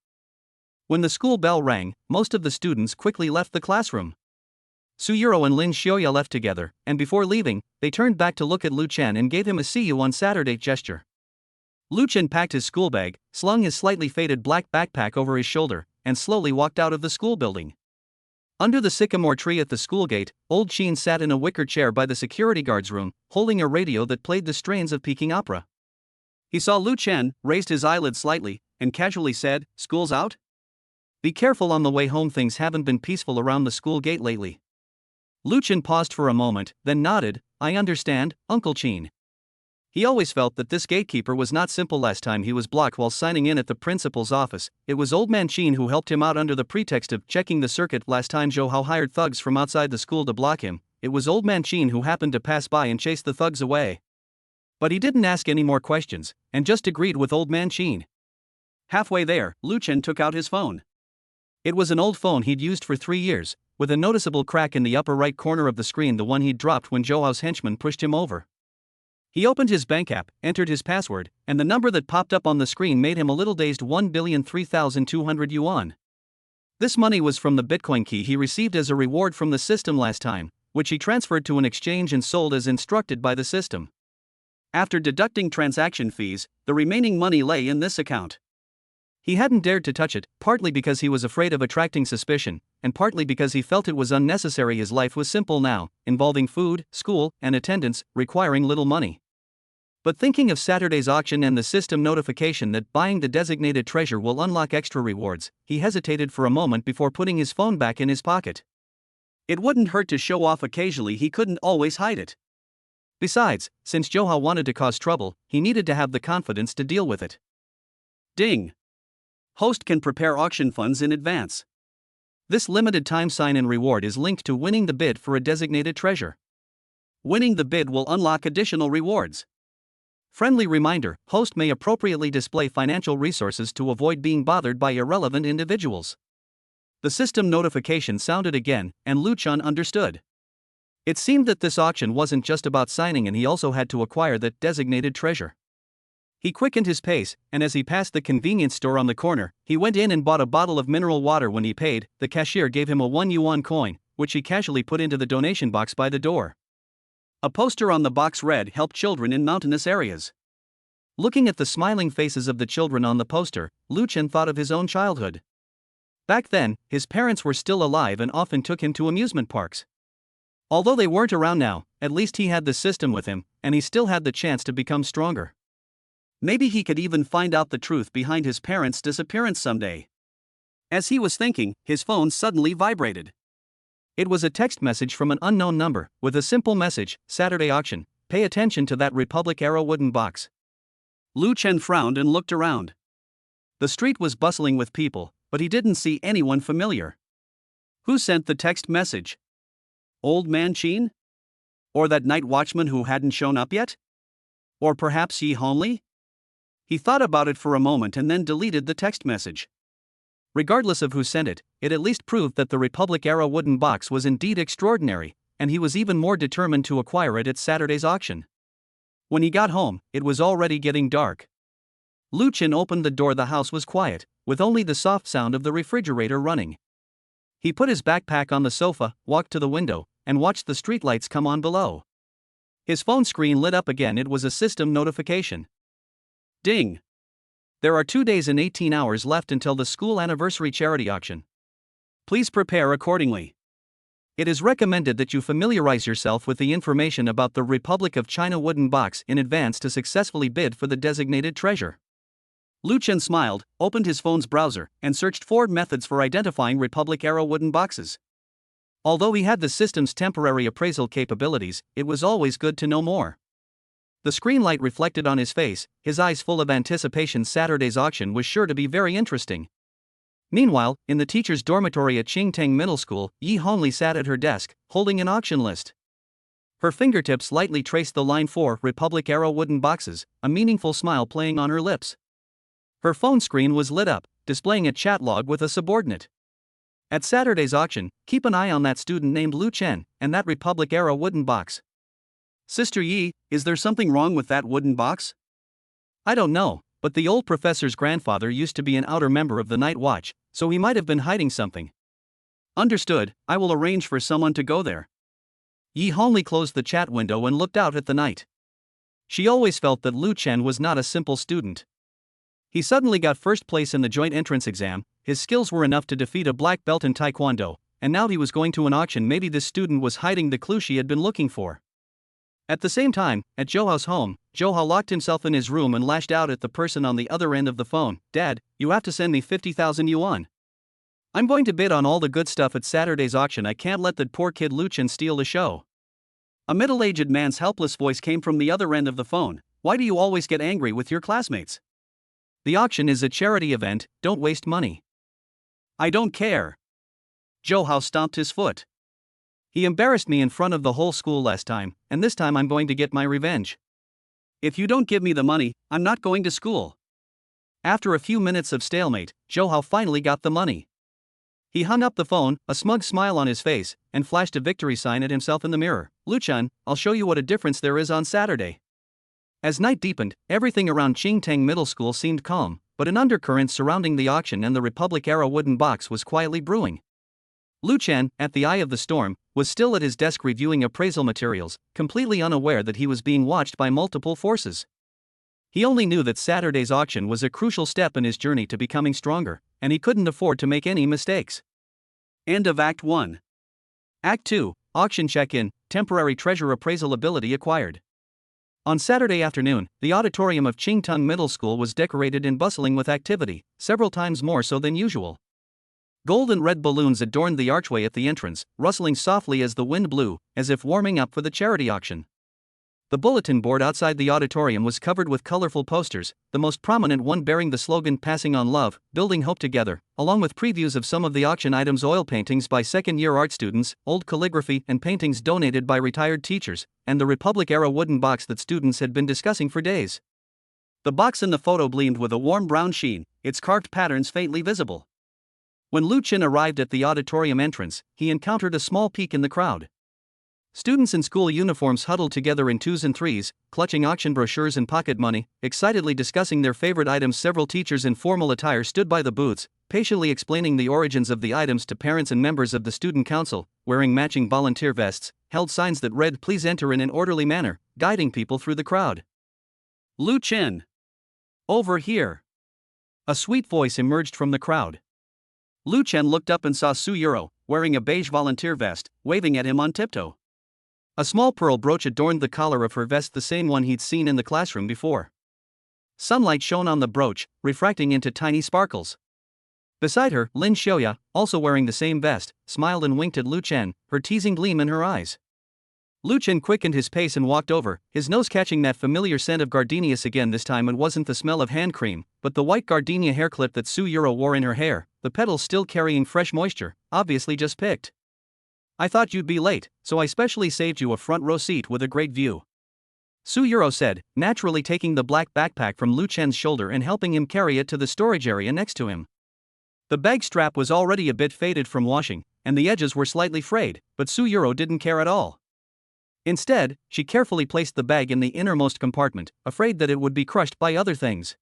When the school bell rang, most of the students quickly left the classroom. Su Yuro and Lin Xiaoya left together, and before leaving, they turned back to look at Lu Chen and gave him a "see you on Saturday" gesture. Lu Chen packed his school bag, slung his slightly faded black backpack over his shoulder, and slowly walked out of the school building. Under the sycamore tree at the school gate, old Qin sat in a wicker chair by the security guard's room, holding a radio that played the strains of Peking opera. He saw Lu Chen, raised his eyelids slightly, and casually said, "School's out? Be careful on the way home, things haven't been peaceful around the school gate lately." Lu Chen paused for a moment, then nodded, "I understand, Uncle Qin." He always felt that this gatekeeper was not simple. Last time he was blocked while signing in at the principal's office, it was Old Man Sheen who helped him out under the pretext of checking the circuit. Last time Zhou Hao hired thugs from outside the school to block him, it was Old Man Sheen who happened to pass by and chase the thugs away. But he didn't ask any more questions, and just agreed with Old Man Sheen. Halfway there, Lu Chen took out his phone. It was an old phone he'd used for 3 years, with a noticeable crack in the upper right corner of the screen, the one he'd dropped when Zhou Hao's henchman pushed him over. He opened his bank app, entered his password, and the number that popped up on the screen made him a little dazed. 1,003,200 yuan. This money was from the Bitcoin key he received as a reward from the system last time, which he transferred to an exchange and sold as instructed by the system. After deducting transaction fees, the remaining money lay in this account. He hadn't dared to touch it, partly because he was afraid of attracting suspicion, and partly because he felt it was unnecessary. His life was simple now, involving food, school, and attendance, requiring little money. But thinking of Saturday's auction and the system notification that buying the designated treasure will unlock extra rewards, he hesitated for a moment before putting his phone back in his pocket. It wouldn't hurt to show off occasionally. He couldn't always hide it. Besides, since Zhou Hao wanted to cause trouble, he needed to have the confidence to deal with it. Ding! Host can prepare auction funds in advance. This limited time sign-in reward is linked to winning the bid for a designated treasure. Winning the bid will unlock additional rewards. Friendly reminder: host may appropriately display financial resources to avoid being bothered by irrelevant individuals. The system notification sounded again, and Lu Chen understood. It seemed that this auction wasn't just about signing in, he also had to acquire that designated treasure. He quickened his pace, and as he passed the convenience store on the corner, he went in and bought a bottle of mineral water. When he paid, the cashier gave him a 1 yuan coin, which he casually put into the donation box by the door. A poster on the box read, "Help children in mountainous areas." Looking at the smiling faces of the children on the poster, Lu Chen thought of his own childhood. Back then, his parents were still alive and often took him to amusement parks. Although they weren't around now, at least he had the system with him, and he still had the chance to become stronger. Maybe he could even find out the truth behind his parents' disappearance someday. As he was thinking, his phone suddenly vibrated. It was a text message from an unknown number, with a simple message: Saturday auction, pay attention to that Republic Arrow wooden box. Lu Chen frowned and looked around. The street was bustling with people, but he didn't see anyone familiar. Who sent the text message? Old Man Sheen? Or that night watchman who hadn't shown up yet? Or perhaps Yi Honli? He thought about it for a moment and then deleted the text message. Regardless of who sent it, it at least proved that the Republic Arrow wooden box was indeed extraordinary, and he was even more determined to acquire it at Saturday's auction. When he got home, it was already getting dark. Lu Chen opened the door. The house was quiet, with only the soft sound of the refrigerator running. He put his backpack on the sofa, walked to the window, and watched the streetlights come on below. His phone screen lit up again. It was a system notification. Ding! There are 2 days and 18 hours left until the school anniversary charity auction. Please prepare accordingly. It is recommended that you familiarize yourself with the information about the Republic of China wooden box in advance to successfully bid for the designated treasure. Lu Chen smiled, opened his phone's browser, and searched 4 methods for identifying Republic Arrow wooden boxes. Although he had the system's temporary appraisal capabilities, it was always good to know more. The screen light reflected on his face, his eyes full of anticipation. Saturday's auction was sure to be very interesting. Meanwhile, in the teacher's dormitory at Qingtang Middle School, Yi Honli sat at her desk, holding an auction list. Her fingertips lightly traced the line for Republic Arrow wooden boxes, a meaningful smile playing on her lips. Her phone screen was lit up, displaying a chat log with a subordinate. At Saturday's auction, keep an eye on that student named Lu Chen, and that Republic Arrow wooden box. Sister Yi, is there something wrong with that wooden box? I don't know, but the old professor's grandfather used to be an outer member of the Night Watch, so he might have been hiding something. Understood, I will arrange for someone to go there. Yi Honli closed the chat window and looked out at the night. She always felt that Lu Chen was not a simple student. He suddenly got first place in the joint entrance exam, his skills were enough to defeat a black belt in Taekwondo, and now he was going to an auction. Maybe this student was hiding the clue she had been looking for. At the same time, at Zhou Hao's home, Zhou Hao locked himself in his room and lashed out at the person on the other end of the phone. Dad, you have to send me 50,000 yuan. I'm going to bid on all the good stuff at Saturday's auction. I can't let that poor kid Lu Chen steal the show. A middle-aged man's helpless voice came from the other end of the phone. Why do you always get angry with your classmates? The auction is a charity event, don't waste money. I don't care. Zhou stomped his foot. He embarrassed me in front of the whole school last time, and this time I'm going to get my revenge. If you don't give me the money, I'm not going to school. After a few minutes of stalemate, Zhou finally got the money. He hung up the phone, a smug smile on his face, and flashed a victory sign at himself in the mirror. Luchan, I'll show you what a difference there is on Saturday. As night deepened, everything around Qingtang Middle School seemed calm, but an undercurrent surrounding the auction and the Republic-era wooden box was quietly brewing. Luchan, at the eye of the storm, was still at his desk reviewing appraisal materials, completely unaware that he was being watched by multiple forces. He only knew that Saturday's auction was a crucial step in his journey to becoming stronger, and he couldn't afford to make any mistakes. End of Act 1. Act 2, Auction Check-in, Temporary Treasure Appraisal Ability Acquired. On Saturday afternoon, the auditorium of Qingtang Middle School was decorated and bustling with activity, several times more so than usual. Gold and red balloons adorned the archway at the entrance, rustling softly as the wind blew, as if warming up for the charity auction. The bulletin board outside the auditorium was covered with colorful posters, the most prominent one bearing the slogan "Passing on Love, Building Hope Together," along with previews of some of the auction items: oil paintings by second-year art students, old calligraphy and paintings donated by retired teachers, and the Republic-era wooden box that students had been discussing for days. The box in the photo gleamed with a warm brown sheen, its carved patterns faintly visible. When Lu Qin arrived at the auditorium entrance, he encountered a small peak in the crowd. Students in school uniforms huddled together in twos and threes, clutching auction brochures and pocket money, excitedly discussing their favorite items. Several teachers in formal attire stood by the booths, patiently explaining the origins of the items to parents, and members of the student council, wearing matching volunteer vests, held signs that read "Please enter" in an orderly manner, guiding people through the crowd. Lu Qin. Over here. A sweet voice emerged from the crowd. Lu Chen looked up and saw Su Yuro, wearing a beige volunteer vest, waving at him on tiptoe. A small pearl brooch adorned the collar of her vest, the same one he'd seen in the classroom before. Sunlight shone on the brooch, refracting into tiny sparkles. Beside her, Lin Xiaoya, also wearing the same vest, smiled and winked at Lu Chen, her teasing gleam in her eyes. Lu Chen quickened his pace and walked over, his nose catching that familiar scent of gardenias again. This time it wasn't the smell of hand cream, but the white gardenia hair clip that Su Yuro wore in her hair, the petals still carrying fresh moisture, obviously just picked. I thought you'd be late, so I specially saved you a front row seat with a great view. Su Yuro said, naturally taking the black backpack from Lu Chen's shoulder and helping him carry it to the storage area next to him. The bag strap was already a bit faded from washing, and the edges were slightly frayed, but Su Yuro didn't care at all. Instead, she carefully placed the bag in the innermost compartment, afraid that it would be crushed by other things.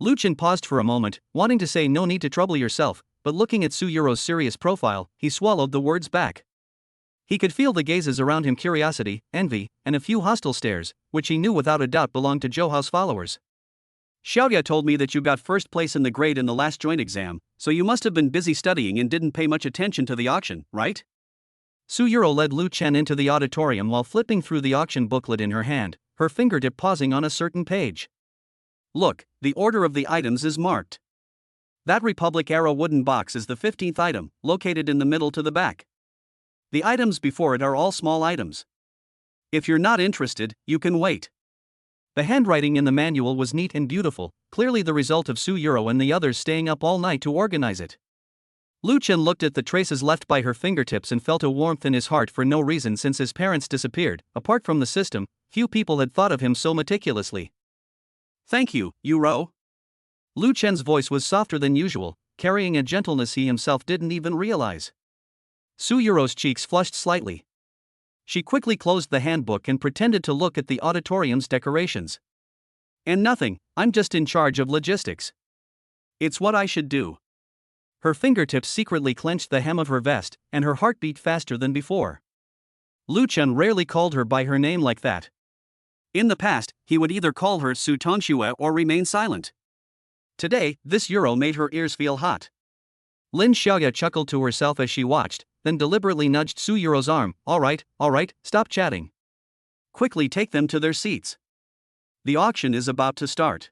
Lu Chen paused for a moment, wanting to say "no need to trouble yourself," but looking at Su Yuro's serious profile, he swallowed the words back. He could feel the gazes around him: curiosity, envy, and a few hostile stares, which he knew without a doubt belonged to Zhouhao's followers. Xiaoya told me that you got first place in the grade in the last joint exam, so you must have been busy studying and didn't pay much attention to the auction, right? Su Yuro led Lu Chen into the auditorium while flipping through the auction booklet in her hand, her fingertip pausing on a certain page. Look, the order of the items is marked. That Republic-era wooden box is the 15th item, located in the middle to the back. The items before it are all small items. If you're not interested, you can wait. The handwriting in the manual was neat and beautiful, clearly the result of Su Yuro and the others staying up all night to organize it. Lu Chen looked at the traces left by her fingertips and felt a warmth in his heart for no reason. Since his parents disappeared, apart from the system, few people had thought of him so meticulously. Thank you, Yuro. Lu Chen's voice was softer than usual, carrying a gentleness he himself didn't even realize. Su Yuro's cheeks flushed slightly. She quickly closed the handbook and pretended to look at the auditorium's decorations. And nothing, I'm just in charge of logistics. It's what I should do. Her fingertips secretly clenched the hem of her vest, and her heart beat faster than before. Lu Chen rarely called her by her name like that. In the past, he would either call her Su Tongxue or remain silent. Today, this Yuro made her ears feel hot. Lin Xiaoya chuckled to herself as she watched, then deliberately nudged Su Yuro's arm. All right, stop chatting. Quickly take them to their seats. The auction is about to start.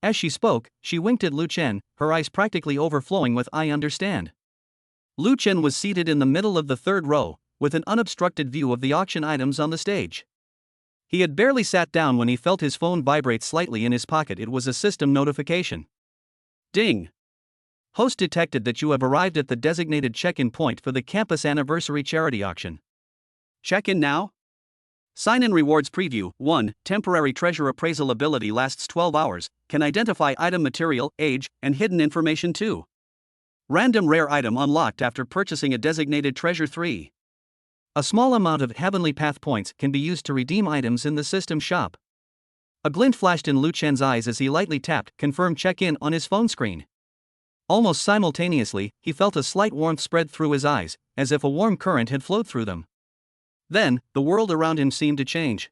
As she spoke, she winked at Lu Chen, her eyes practically overflowing with "I understand." Lu Chen was seated in the middle of the third row, with an unobstructed view of the auction items on the stage. He had barely sat down when he felt his phone vibrate slightly in his pocket. It was a system notification. Ding! Host detected that you have arrived at the designated check-in point for the campus anniversary charity auction. Check in now? Sign-in rewards preview. 1. Temporary treasure appraisal ability lasts 12 hours, can identify item material, age, and hidden information. 2. Random rare item unlocked after purchasing a designated treasure. 3. A small amount of Heavenly Path points can be used to redeem items in the system shop. A glint flashed in Lu Chen's eyes as he lightly tapped confirm check-in on his phone screen. Almost simultaneously, he felt a slight warmth spread through his eyes, as if a warm current had flowed through them. Then, the world around him seemed to change.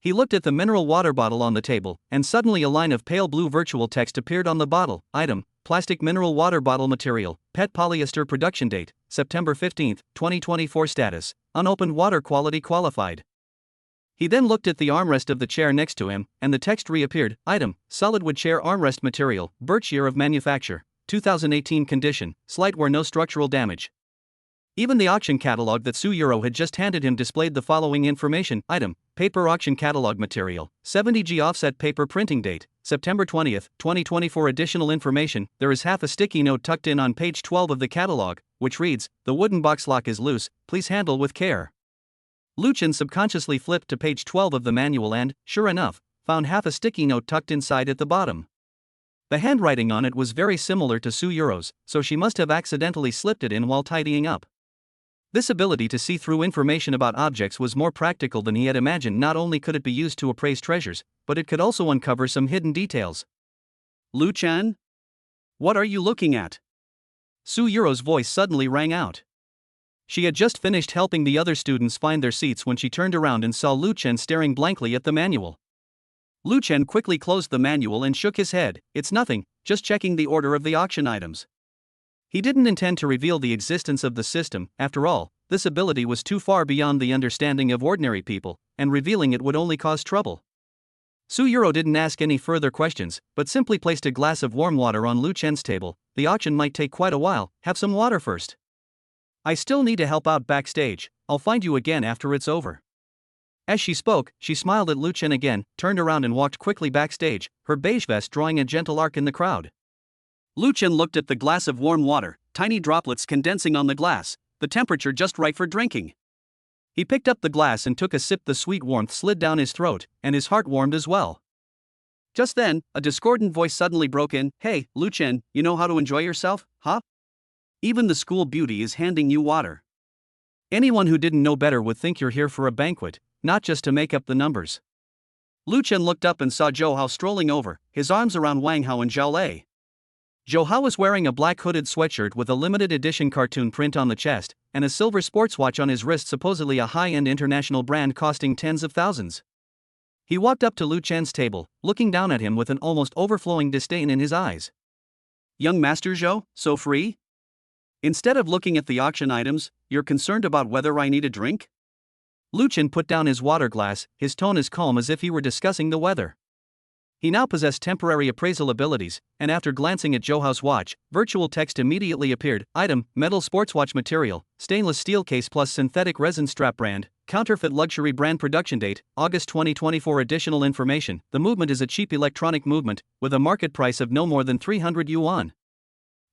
He looked at the mineral water bottle on the table, and suddenly a line of pale blue virtual text appeared on the bottle. Item, plastic mineral water bottle material, PET polyester production date, September 15, 2024 status, unopened water quality qualified. He then looked at the armrest of the chair next to him, and the text reappeared. Item, solid wood chair armrest material, birch year of manufacture, 2018 condition, slight wear no structural damage. Even the auction catalog that Su-Euro had just handed him displayed the following information. Item, paper auction catalog material, 70G offset paper printing date, September 20, 2024. Additional information, there is half a sticky note tucked in on page 12 of the catalog, which reads, the wooden box lock is loose, please handle with care. Lu Chen subconsciously flipped to page 12 of the manual and, sure enough, found half a sticky note tucked inside at the bottom. The handwriting on it was very similar to Su-Euro's, so she must have accidentally slipped it in while tidying up. This ability to see through information about objects was more practical than he had imagined. Not only could it be used to appraise treasures, but it could also uncover some hidden details. Lu Chen? What are you looking at? Su-Euro's voice suddenly rang out. She had just finished helping the other students find their seats when she turned around and saw Lu Chen staring blankly at the manual. Lu Chen quickly closed the manual and shook his head. It's nothing, just checking the order of the auction items. He didn't intend to reveal the existence of the system. After all, this ability was too far beyond the understanding of ordinary people, and revealing it would only cause trouble. Su-Euro didn't ask any further questions, but simply placed a glass of warm water on Lu Chen's table. The auction might take quite a while, have some water first. I still need to help out backstage, I'll find you again after it's over. As she spoke, she smiled at Lu Chen again, turned around and walked quickly backstage, her beige vest drawing a gentle arc in the crowd. Lu Chen looked at the glass of warm water, tiny droplets condensing on the glass, the temperature just right for drinking. He picked up the glass and took a sip. The sweet warmth slid down his throat, and his heart warmed as well. Just then, a discordant voice suddenly broke in. Hey, Lu Chen, you know how to enjoy yourself, huh? Even the school beauty is handing you water. Anyone who didn't know better would think you're here for a banquet, not just to make up the numbers. Lu Chen looked up and saw Zhou Hao strolling over, his arms around Wang Hao and Zhao Lei. Zhou Hao was wearing a black hooded sweatshirt with a limited edition cartoon print on the chest, and a silver sports watch on his wrist, supposedly a high-end international brand costing tens of thousands. He walked up to Lu Chen's table, looking down at him with an almost overflowing disdain in his eyes. Young Master Zhou, so free? Instead of looking at the auction items, you're concerned about whether I need a drink? Lu Chen put down his water glass, his tone as calm as if he were discussing the weather. He now possessed temporary appraisal abilities, and after glancing at Zhou Hao's watch, virtual text immediately appeared. Item, metal sports watch material, stainless steel case plus synthetic resin strap brand, counterfeit luxury brand production date, August 2024. Additional information, the movement is a cheap electronic movement, with a market price of no more than 300 yuan.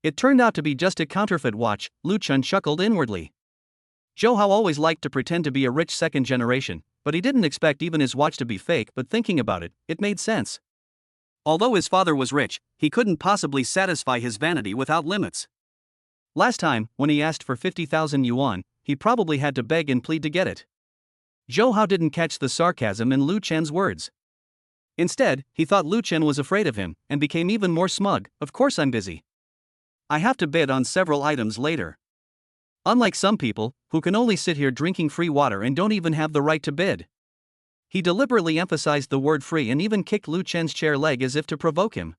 It turned out to be just a counterfeit watch. Lu Chen chuckled inwardly. Zhou Hao always liked to pretend to be a rich second generation, but he didn't expect even his watch to be fake. But thinking about it, it made sense. Although his father was rich, he couldn't possibly satisfy his vanity without limits. Last time, when he asked for 50,000 yuan, he probably had to beg and plead to get it. Zhou Hao didn't catch the sarcasm in Lu Chen's words. Instead, he thought Lu Chen was afraid of him, and became even more smug. Of course I'm busy. I have to bid on several items later. Unlike some people, who can only sit here drinking free water and don't even have the right to bid. He deliberately emphasized the word free and even kicked Lu Chen's chair leg as if to provoke him.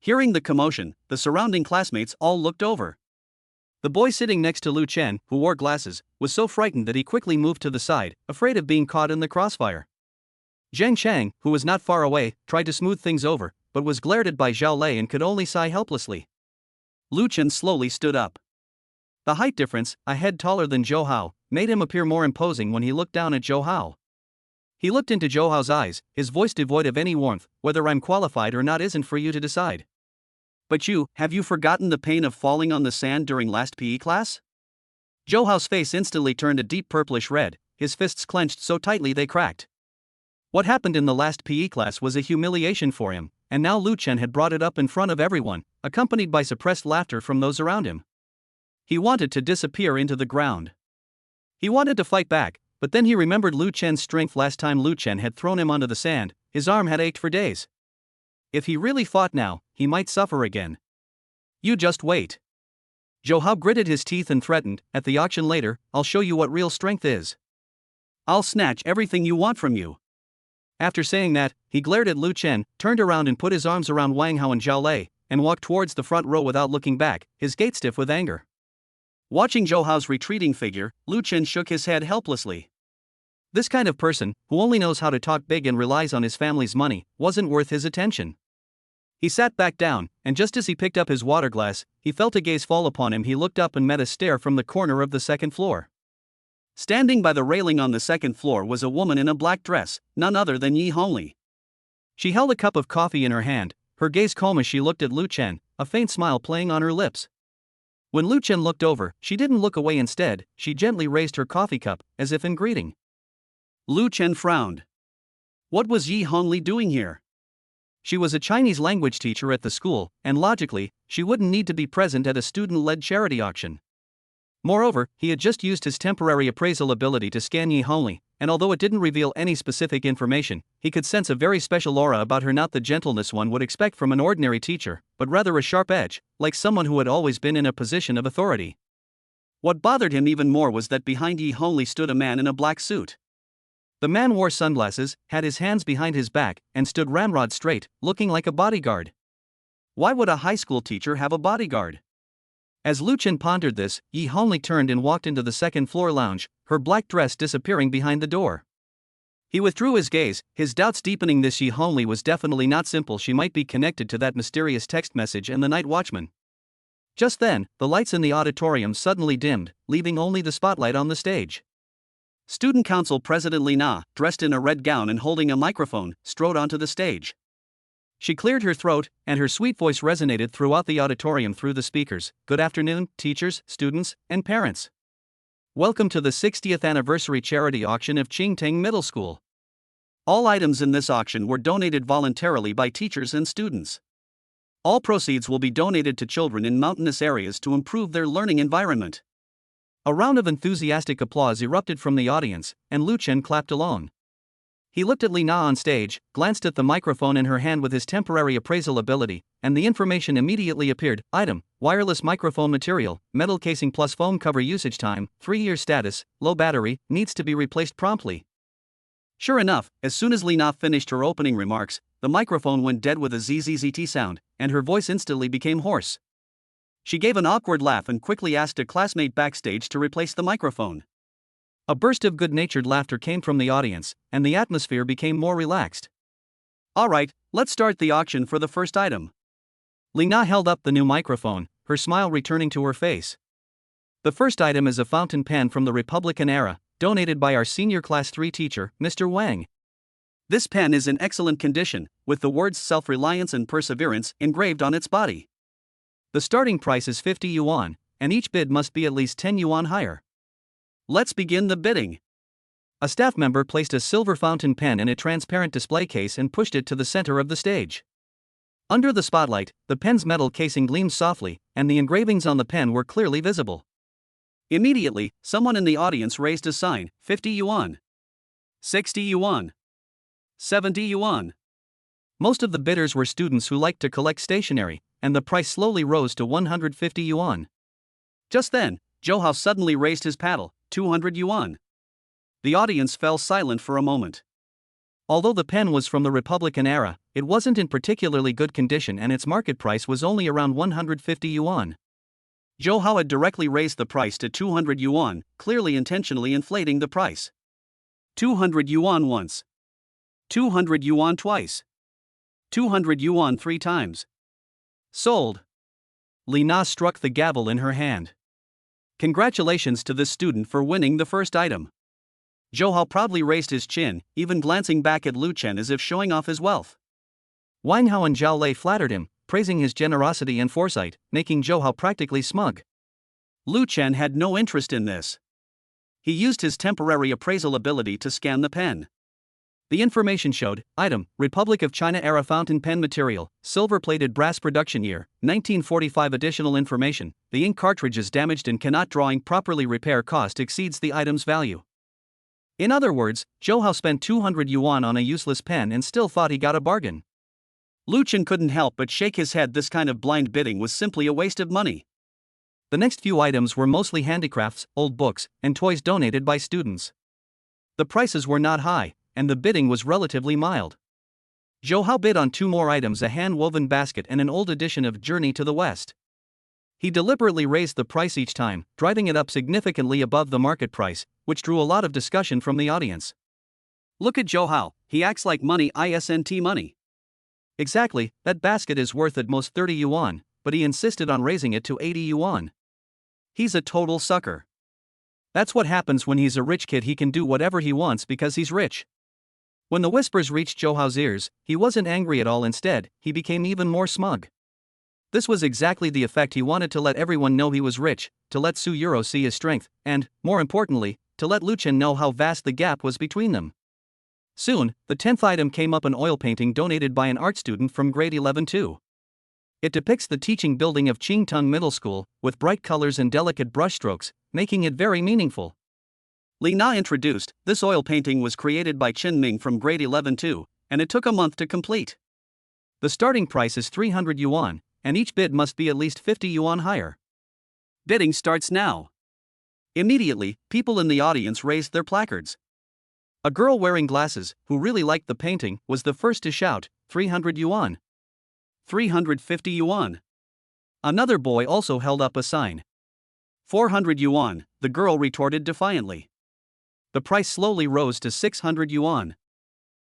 Hearing the commotion, the surrounding classmates all looked over. The boy sitting next to Lu Chen, who wore glasses, was so frightened that he quickly moved to the side, afraid of being caught in the crossfire. Zheng Chang, who was not far away, tried to smooth things over, but was glared at by Zhao Lei and could only sigh helplessly. Lu Chen slowly stood up. The height difference, a head taller than Zhou Hao, made him appear more imposing when he looked down at Zhou Hao. He looked into Zhou Hao's eyes, his voice devoid of any warmth. Whether I'm qualified or not isn't for you to decide. But have you forgotten the pain of falling on the sand during last PE class? Zhou Hao's face instantly turned a deep purplish red, his fists clenched so tightly they cracked. What happened in the last PE class was a humiliation for him, and now Lu Chen had brought it up in front of everyone, accompanied by suppressed laughter from those around him. He wanted to disappear into the ground. He wanted to fight back, but then he remembered Lu Chen's strength last time Lu Chen had thrown him onto the sand. His arm had ached for days. If he really fought now, he might suffer again. You just wait. Zhou Hao gritted his teeth and threatened, at the auction later, I'll show you what real strength is. I'll snatch everything you want from you. After saying that, he glared at Lu Chen, turned around and put his arms around Wang Hao and Zhao Lei, and walked towards the front row without looking back, his gait stiff with anger. Watching Zhou Hao's retreating figure, Lu Chen shook his head helplessly. This kind of person, who only knows how to talk big and relies on his family's money, wasn't worth his attention. He sat back down, and just as he picked up his water glass, he felt a gaze fall upon him. He looked up and met a stare from the corner of the second floor. Standing by the railing on the second floor was a woman in a black dress, none other than Yi Hongli. She held a cup of coffee in her hand, her gaze calm as she looked at Lu Chen, a faint smile playing on her lips. When Lu Chen looked over, she didn't look away. Instead, she gently raised her coffee cup, as if in greeting. Lu Chen frowned. What was Yi Hongli doing here? She was a Chinese language teacher at the school, and logically, she wouldn't need to be present at a student-led charity auction. Moreover, he had just used his temporary appraisal ability to scan Yi Hongli, and although it didn't reveal any specific information, he could sense a very special aura about her, not the gentleness one would expect from an ordinary teacher, but rather a sharp edge, like someone who had always been in a position of authority. What bothered him even more was that behind Yi Hongli stood a man in a black suit. The man wore sunglasses, had his hands behind his back, and stood ramrod straight, looking like a bodyguard. Why would a high school teacher have a bodyguard? As Lu Chen pondered this, Yi Hongli turned and walked into the second-floor lounge, her black dress disappearing behind the door. He withdrew his gaze, his doubts deepening. This Yi Hongli was definitely not simple. She might be connected to that mysterious text message and the night watchman. Just then, the lights in the auditorium suddenly dimmed, leaving only the spotlight on the stage. Student Council President Li Na, dressed in a red gown and holding a microphone, strode onto the stage. She cleared her throat, and her sweet voice resonated throughout the auditorium through the speakers. Good afternoon, teachers, students, and parents. Welcome to the 60th anniversary charity auction of Qingtang Middle School. All items in this auction were donated voluntarily by teachers and students. All proceeds will be donated to children in mountainous areas to improve their learning environment. A round of enthusiastic applause erupted from the audience, and Lu Chen clapped along. He looked at Li Na on stage, glanced at the microphone in her hand with his temporary appraisal ability, and the information immediately appeared. Item: wireless microphone material, metal casing plus foam cover. Usage time, 3 years. Status: low battery, needs to be replaced promptly. Sure enough, as soon as Li Na finished her opening remarks, the microphone went dead with a ZZZT sound, and her voice instantly became hoarse. She gave an awkward laugh and quickly asked a classmate backstage to replace the microphone. A burst of good-natured laughter came from the audience, and the atmosphere became more relaxed. Alright, let's start the auction for the first item. Li Na held up the new microphone, her smile returning to her face. The first item is a fountain pen from the Republican era, donated by our senior class 3 teacher, Mr. Wang. This pen is in excellent condition, with the words self-reliance and perseverance engraved on its body. The starting price is 50 yuan, and each bid must be at least 10 yuan higher. Let's begin the bidding. A staff member placed a silver fountain pen in a transparent display case and pushed it to the center of the stage. Under the spotlight, the pen's metal casing gleamed softly, and the engravings on the pen were clearly visible. Immediately, someone in the audience raised a sign: 50 yuan, 60 yuan, 70 yuan. Most of the bidders were students who liked to collect stationery, and the price slowly rose to 150 yuan. Just then, Zhou Hao suddenly raised his paddle: 200 yuan. The audience fell silent for a moment. Although the pen was from the Republican era, it wasn't in particularly good condition and its market price was only around 150 yuan. Zhou Hao had directly raised the price to 200 yuan, clearly intentionally inflating the price. 200 yuan once. 200 yuan twice. 200 yuan 3 times. Sold. Li Na struck the gavel in her hand. Congratulations to this student for winning the first item. Zhou Hao proudly raised his chin, even glancing back at Lu Chen as if showing off his wealth. Wang Hao and Zhao Lei flattered him, praising his generosity and foresight, making Zhou Hao practically smug. Lu Chen had no interest in this. He used his temporary appraisal ability to scan the pen. The information showed, item, Republic of China era fountain pen material, silver-plated brass production year, 1945. Additional information, the ink cartridge is damaged and cannot drawing properly repair cost exceeds the item's value. In other words, Zhou Hao spent 200 yuan on a useless pen and still thought he got a bargain. Lu Chen couldn't help but shake his head. This kind of blind bidding was simply a waste of money. The next few items were mostly handicrafts, old books, and toys donated by students. The prices were not high, and the bidding was relatively mild. Zhou Hao bid on 2 more items, a hand-woven basket and an old edition of Journey to the West. He deliberately raised the price each time, driving it up significantly above the market price, which drew a lot of discussion from the audience. Look at Zhou Hao, he acts like money isn't money. Exactly, that basket is worth at most 30 yuan, but he insisted on raising it to 80 yuan. He's a total sucker. That's what happens when he's a rich kid. He can do whatever he wants because he's rich. When the whispers reached Zhou Hao's ears, he wasn't angry at all. Instead, he became even more smug. This was exactly the effect he wanted: to let everyone know he was rich, to let Su Yuro see his strength, and, more importantly, to let Lu Chen know how vast the gap was between them. Soon, the 10th item came up, an oil painting donated by an art student from grade 11 too. It depicts the teaching building of Qingtung Middle School, with bright colors and delicate brushstrokes, making it very meaningful. Li Na introduced, this oil painting was created by Chen Ming from grade 11 too, and it took a month to complete. The starting price is 300 yuan, and each bid must be at least 50 yuan higher. Bidding starts now. Immediately, people in the audience raised their placards. A girl wearing glasses, who really liked the painting, was the first to shout, 300 yuan. 350 yuan. Another boy also held up a sign. 400 yuan, the girl retorted defiantly. The price slowly rose to 600 yuan.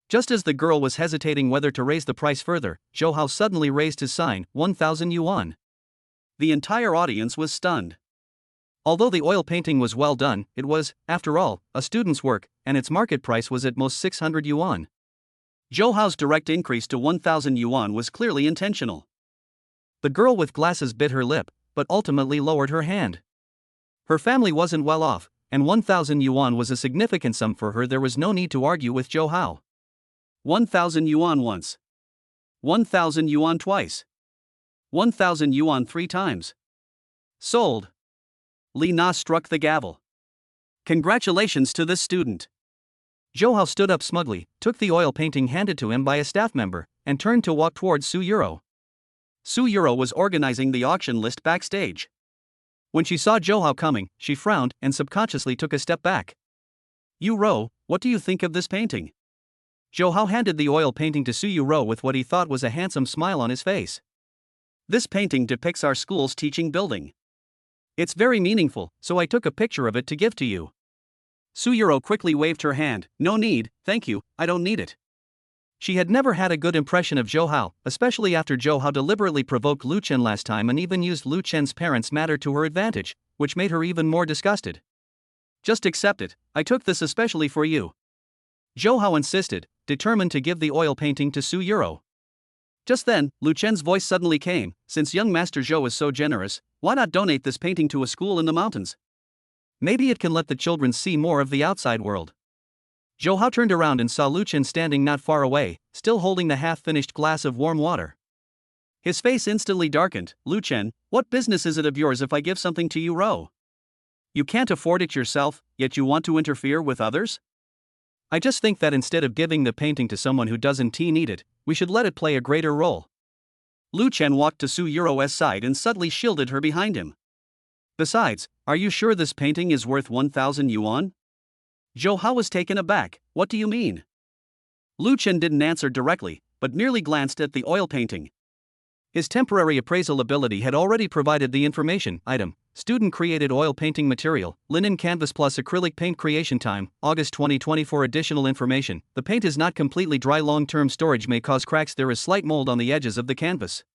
Just as the girl was hesitating whether to raise the price further, Zhou Hao suddenly raised his sign, 1,000 yuan. The entire audience was stunned. Although the oil painting was well done, it was, after all, a student's work, and its market price was at most 600 yuan. Zhou Hao's direct increase to 1,000 yuan was clearly intentional. The girl with glasses bit her lip, but ultimately lowered her hand. Her family wasn't well off, and 1,000 yuan was a significant sum for her. There was no need to argue with Zhou Hao. 1,000 yuan once. 1,000 yuan twice. 1,000 yuan 3 times. Sold. Li Na struck the gavel. Congratulations to this student. Zhou Hao stood up smugly, took the oil painting handed to him by a staff member, and turned to walk towards Su Yuro. Su Yuro was organizing the auction list backstage. When she saw Zhou Hao coming, she frowned and subconsciously took a step back. Yuro, what do you think of this painting? Zhou Hao handed the oil painting to Su Yuro with what he thought was a handsome smile on his face. This painting depicts our school's teaching building. It's very meaningful, so I took a picture of it to give to you. Su Yuro quickly waved her hand. No need, thank you, I don't need it. She had never had a good impression of Zhou Hao, especially after Zhou Hao deliberately provoked Lu Chen last time and even used Lu Chen's parents' matter to her advantage, which made her even more disgusted. Just accept it, I took this especially for you. Zhou Hao insisted, determined to give the oil painting to Su Yuro. Just then, Lu Chen's voice suddenly came. Since young Master Zhou is so generous, why not donate this painting to a school in the mountains? Maybe it can let the children see more of the outside world. Zhou Hao turned around and saw Lu Chen standing not far away, still holding the half-finished glass of warm water. His face instantly darkened. Lu Chen, what business is it of yours if I give something to you, Ro? You can't afford it yourself, yet you want to interfere with others? I just think that instead of giving the painting to someone who doesn't need it, we should let it play a greater role. Lu Chen walked to Su Yuro's side and subtly shielded her behind him. Besides, are you sure this painting is worth 1,000 yuan? Zhou Hao was taken aback. What do you mean? Lu Chen didn't answer directly, but merely glanced at the oil painting. His temporary appraisal ability had already provided the information. Item, student created oil painting material, linen canvas plus acrylic paint, creation time, August 2020. For additional information, the paint is not completely dry. Long-term storage may cause cracks. There is slight mold on the edges of the canvas.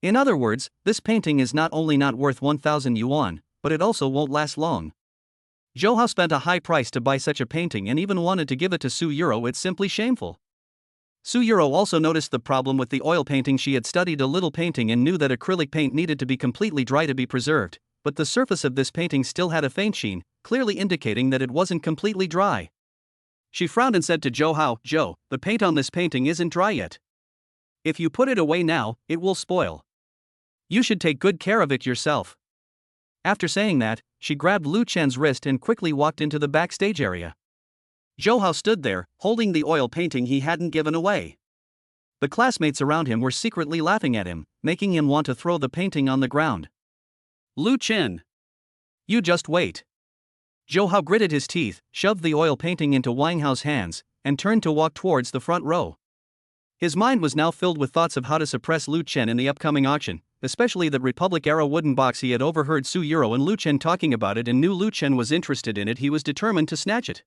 In other words, this painting is not only not worth 1,000 yuan, but it also won't last long. Zhou Hao spent a high price to buy such a painting and even wanted to give it to Su Yuro. It's simply shameful. Su Yuro also noticed the problem with the oil painting. She had studied a little painting and knew that acrylic paint needed to be completely dry to be preserved, but the surface of this painting still had a faint sheen, clearly indicating that it wasn't completely dry. She frowned and said to Zhou Hao, "Zhou, the paint on this painting isn't dry yet. If you put it away now, it will spoil. You should take good care of it yourself." After saying that, she grabbed Lu Chen's wrist and quickly walked into the backstage area. Zhou Hao stood there, holding the oil painting he hadn't given away. The classmates around him were secretly laughing at him, making him want to throw the painting on the ground. "Lu Chen! You just wait." Zhou Hao gritted his teeth, shoved the oil painting into Wang Hao's hands, and turned to walk towards the front row. His mind was now filled with thoughts of how to suppress Lu Chen in the upcoming auction, especially that Republic-era wooden box. He had overheard Su Yuro and Lu Chen talking about it and knew Lu Chen was interested in it. He was determined to snatch it.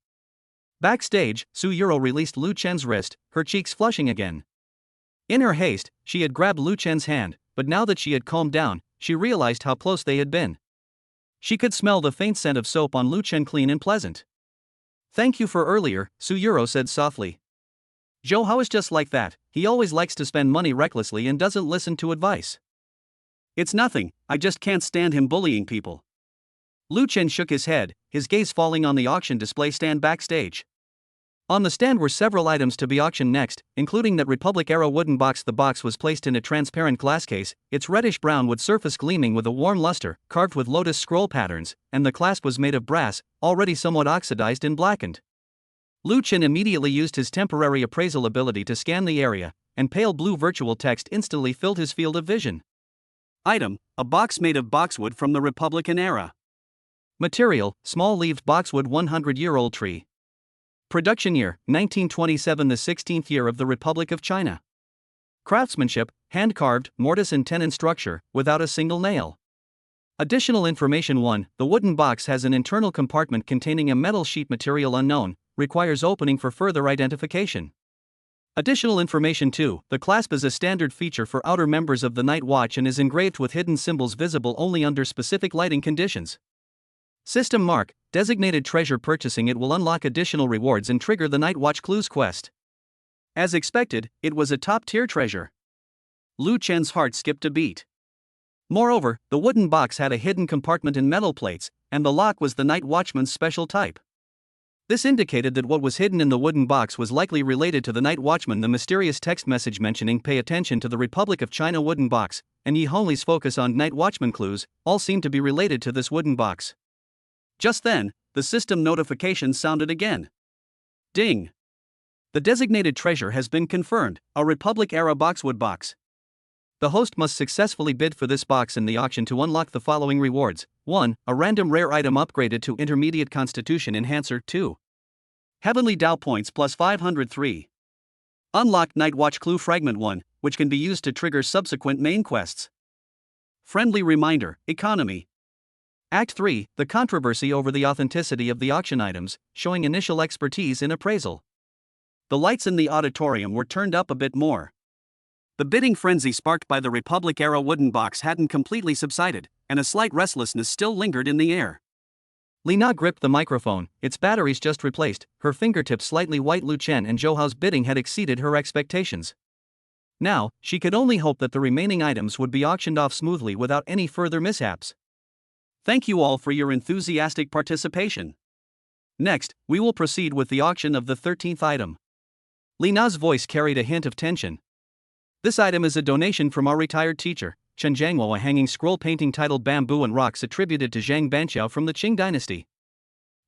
Backstage, Su Yuro released Lu Chen's wrist, her cheeks flushing again. In her haste, she had grabbed Lu Chen's hand, but now that she had calmed down, she realized how close they had been. She could smell the faint scent of soap on Lu Chen, clean and pleasant. "Thank you for earlier," Su Yuro said softly. "Zhou Hao is just like that. He always likes to spend money recklessly and doesn't listen to advice." "It's nothing, I just can't stand him bullying people." Lu Chen shook his head, his gaze falling on the auction display stand backstage. On the stand were several items to be auctioned next, including that Republic-era wooden box. The box was placed in a transparent glass case, its reddish-brown wood surface gleaming with a warm luster, carved with lotus scroll patterns, and the clasp was made of brass, already somewhat oxidized and blackened. Lu Chen immediately used his temporary appraisal ability to scan the area, and pale blue virtual text instantly filled his field of vision. Item: a box made of boxwood from the Republican era. Material: small-leaved boxwood, 100-year-old tree. Production year: 1927, the 16th year of the Republic of China. Craftsmanship: hand-carved, mortise and tenon structure, without a single nail. Additional information: 1. The wooden box has an internal compartment containing a metal sheet. Material unknown, requires opening for further identification. Additional information: 2. The clasp is a standard feature for outer members of the Night Watch and is engraved with hidden symbols visible only under specific lighting conditions. System mark: designated treasure. Purchasing it will unlock additional rewards and trigger the Night Watch clues quest. As expected, it was a top-tier treasure. Lu Chen's heart skipped a beat. Moreover, the wooden box had a hidden compartment and metal plates, and the lock was the Night Watchman's special type. This indicated that what was hidden in the wooden box was likely related to the Night Watchman. The mysterious text message mentioning "pay attention to the Republic of China wooden box," and Yi Honglei's focus on Night Watchman clues, all seemed to be related to this wooden box. Just then, the system notification sounded again. Ding! The designated treasure has been confirmed, a Republic-era boxwood box. The host must successfully bid for this box in the auction to unlock the following rewards. 1. A random rare item upgraded to Intermediate Constitution Enhancer. 2. Heavenly Dao points plus 503. Unlock Night Watch Clue Fragment 1, which can be used to trigger subsequent main quests. Friendly reminder: economy. Act 3, the controversy over the authenticity of the auction items, showing initial expertise in appraisal. The lights in the auditorium were turned up a bit more. The bidding frenzy sparked by the Republic-era wooden box hadn't completely subsided, and a slight restlessness still lingered in the air. Lina gripped the microphone, its batteries just replaced, her fingertips slightly white. Lu Chen and Zhou Hao's bidding had exceeded her expectations. Now, she could only hope that the remaining items would be auctioned off smoothly without any further mishaps. Thank you all for your enthusiastic participation. Next, we will proceed with the auction of the 13th item. Lina's voice carried a hint of tension. This item is a donation from our retired teacher, Chen Zhangwo, a hanging scroll painting titled Bamboo and Rocks attributed to Zhang Banqiao from the Qing dynasty.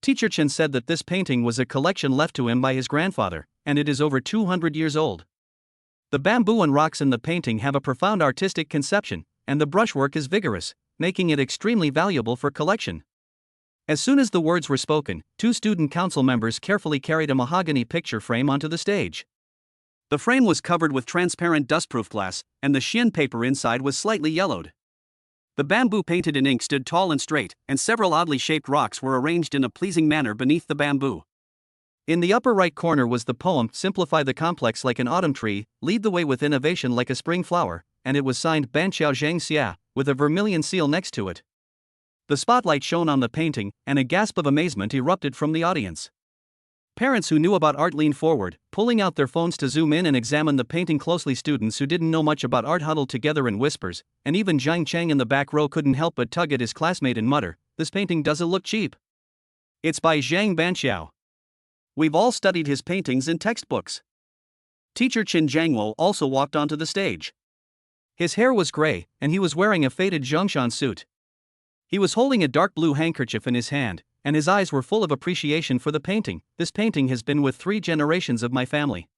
Teacher Chen said that this painting was a collection left to him by his grandfather, and it is over 200 years old. The bamboo and rocks in the painting have a profound artistic conception, and the brushwork is vigorous, making it extremely valuable for collection. As soon as the words were spoken, 2 student council members carefully carried a mahogany picture frame onto the stage. The frame was covered with transparent dustproof glass, and the Xian paper inside was slightly yellowed. The bamboo painted in ink stood tall and straight, and several oddly shaped rocks were arranged in a pleasing manner beneath the bamboo. In the upper right corner was the poem, "Simplify the complex like an autumn tree, lead the way with innovation like a spring flower," and it was signed Banqiao Zhang Xia, with a vermilion seal next to it. The spotlight shone on the painting, and a gasp of amazement erupted from the audience. Parents who knew about art leaned forward, pulling out their phones to zoom in and examine the painting closely. Students who didn't know much about art huddled together in whispers, and even Zhang Chang in the back row couldn't help but tug at his classmate and mutter, "This painting doesn't look cheap. It's by Zhang Banxiao. We've all studied his paintings in textbooks." Teacher Qin Jiangwo also walked onto the stage. His hair was gray, and he was wearing a faded Zhongshan suit. He was holding a dark blue handkerchief in his hand, and his eyes were full of appreciation for the painting. "This painting has been with 3 generations of my family.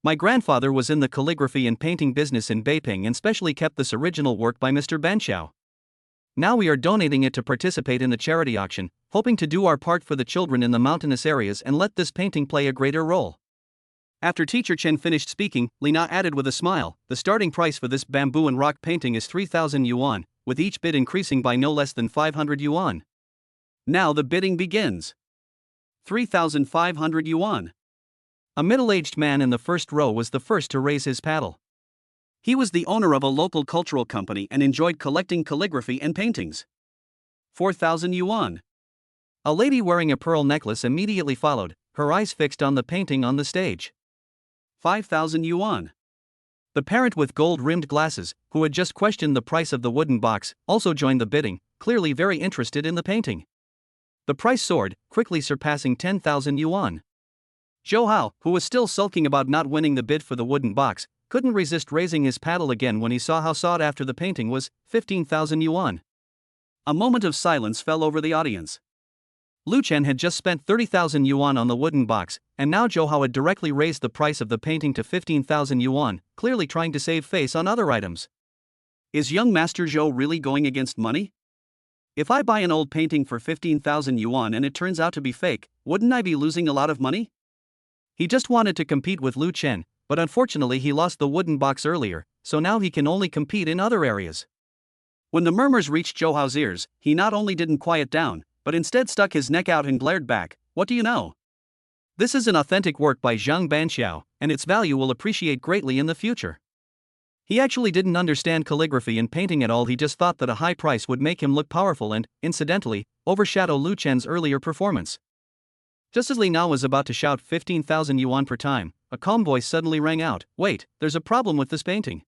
My grandfather was in the calligraphy and painting business in Beiping and specially kept this original work by Mr. Banxiao. Now we are donating it to participate in the charity auction, hoping to do our part for the children in the mountainous areas and let this painting play a greater role." After Teacher Chen finished speaking, Lina added with a smile, "The starting price for this bamboo and rock painting is 3,000 yuan, with each bid increasing by no less than 500 yuan. Now the bidding begins. 3,500 yuan. A middle-aged man in the first row was the first to raise his paddle. He was the owner of a local cultural company and enjoyed collecting calligraphy and paintings. 4,000 yuan. A lady wearing a pearl necklace immediately followed, her eyes fixed on the painting on the stage. 5,000 yuan. The parent with gold-rimmed glasses, who had just questioned the price of the wooden box, also joined the bidding, clearly very interested in the painting. The price soared, quickly surpassing 10,000 yuan. Zhou Hao, who was still sulking about not winning the bid for the wooden box, couldn't resist raising his paddle again when he saw how sought after the painting was. 15,000 yuan. A moment of silence fell over the audience. Lu Chen had just spent 30,000 yuan on the wooden box, and now Zhou Hao had directly raised the price of the painting to 15,000 yuan, clearly trying to save face on other items. Is young Master Zhou really going against money? If I buy an old painting for 15,000 yuan and it turns out to be fake, wouldn't I be losing a lot of money? He just wanted to compete with Lu Chen, but unfortunately he lost the wooden box earlier, so now he can only compete in other areas. When the murmurs reached Zhou Hao's ears, he not only didn't quiet down, but instead stuck his neck out and glared back, "What do you know? This is an authentic work by Zhang Banxiao, and its value will appreciate greatly in the future." He actually didn't understand calligraphy and painting at all. He just thought that a high price would make him look powerful and, incidentally, overshadow Lu Chen's earlier performance. Just as Li Na was about to shout 15,000 yuan per time, a calm voice suddenly rang out, "Wait, there's a problem with this painting."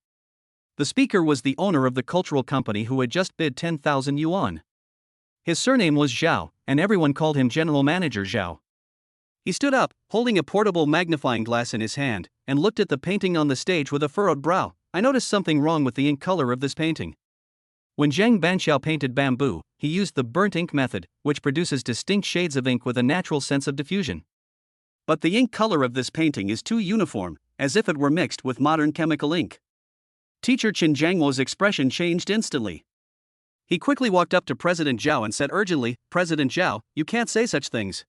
The speaker was the owner of the cultural company who had just bid 10,000 yuan. His surname was Zhao, and everyone called him General Manager Zhao. He stood up, holding a portable magnifying glass in his hand, and looked at the painting on the stage with a furrowed brow. "I noticed something wrong with the ink color of this painting. When Zhang Banxiao painted bamboo, he used the burnt ink method, which produces distinct shades of ink with a natural sense of diffusion. But the ink color of this painting is too uniform, as if it were mixed with modern chemical ink." Teacher Qin Jiangwo's expression changed instantly. He quickly walked up to President Zhao and said urgently, "President Zhao, you can't say such things.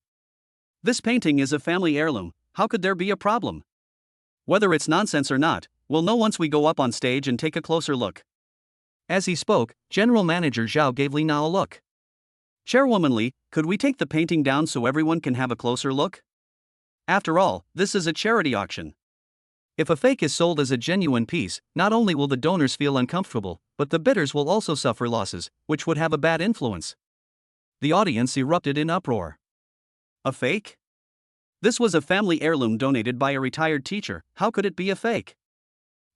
This painting is a family heirloom, how could there be a problem? Whether it's nonsense or not, we'll know once we go up on stage and take a closer look." As he spoke, General Manager Zhao gave Li Na a look. "Chairwoman Li, could we take the painting down so everyone can have a closer look? After all, this is a charity auction. If a fake is sold as a genuine piece, not only will the donors feel uncomfortable, but the bidders will also suffer losses, which would have a bad influence." The audience erupted in uproar. A fake? This was a family heirloom donated by a retired teacher. How could it be a fake?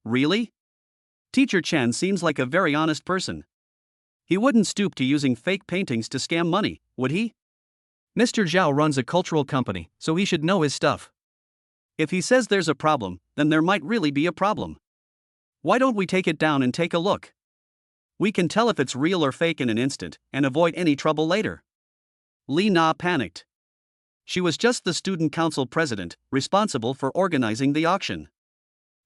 Really? Teacher Chen seems like a very honest person. He wouldn't stoop to using fake paintings to scam money, would he? Mr. Zhao runs a cultural company, so he should know his stuff. If he says there's a problem, then there might really be a problem. Why don't we take it down and take a look? We can tell if it's real or fake in an instant, and avoid any trouble later. Li Na panicked. She was just the student council president, responsible for organizing the auction.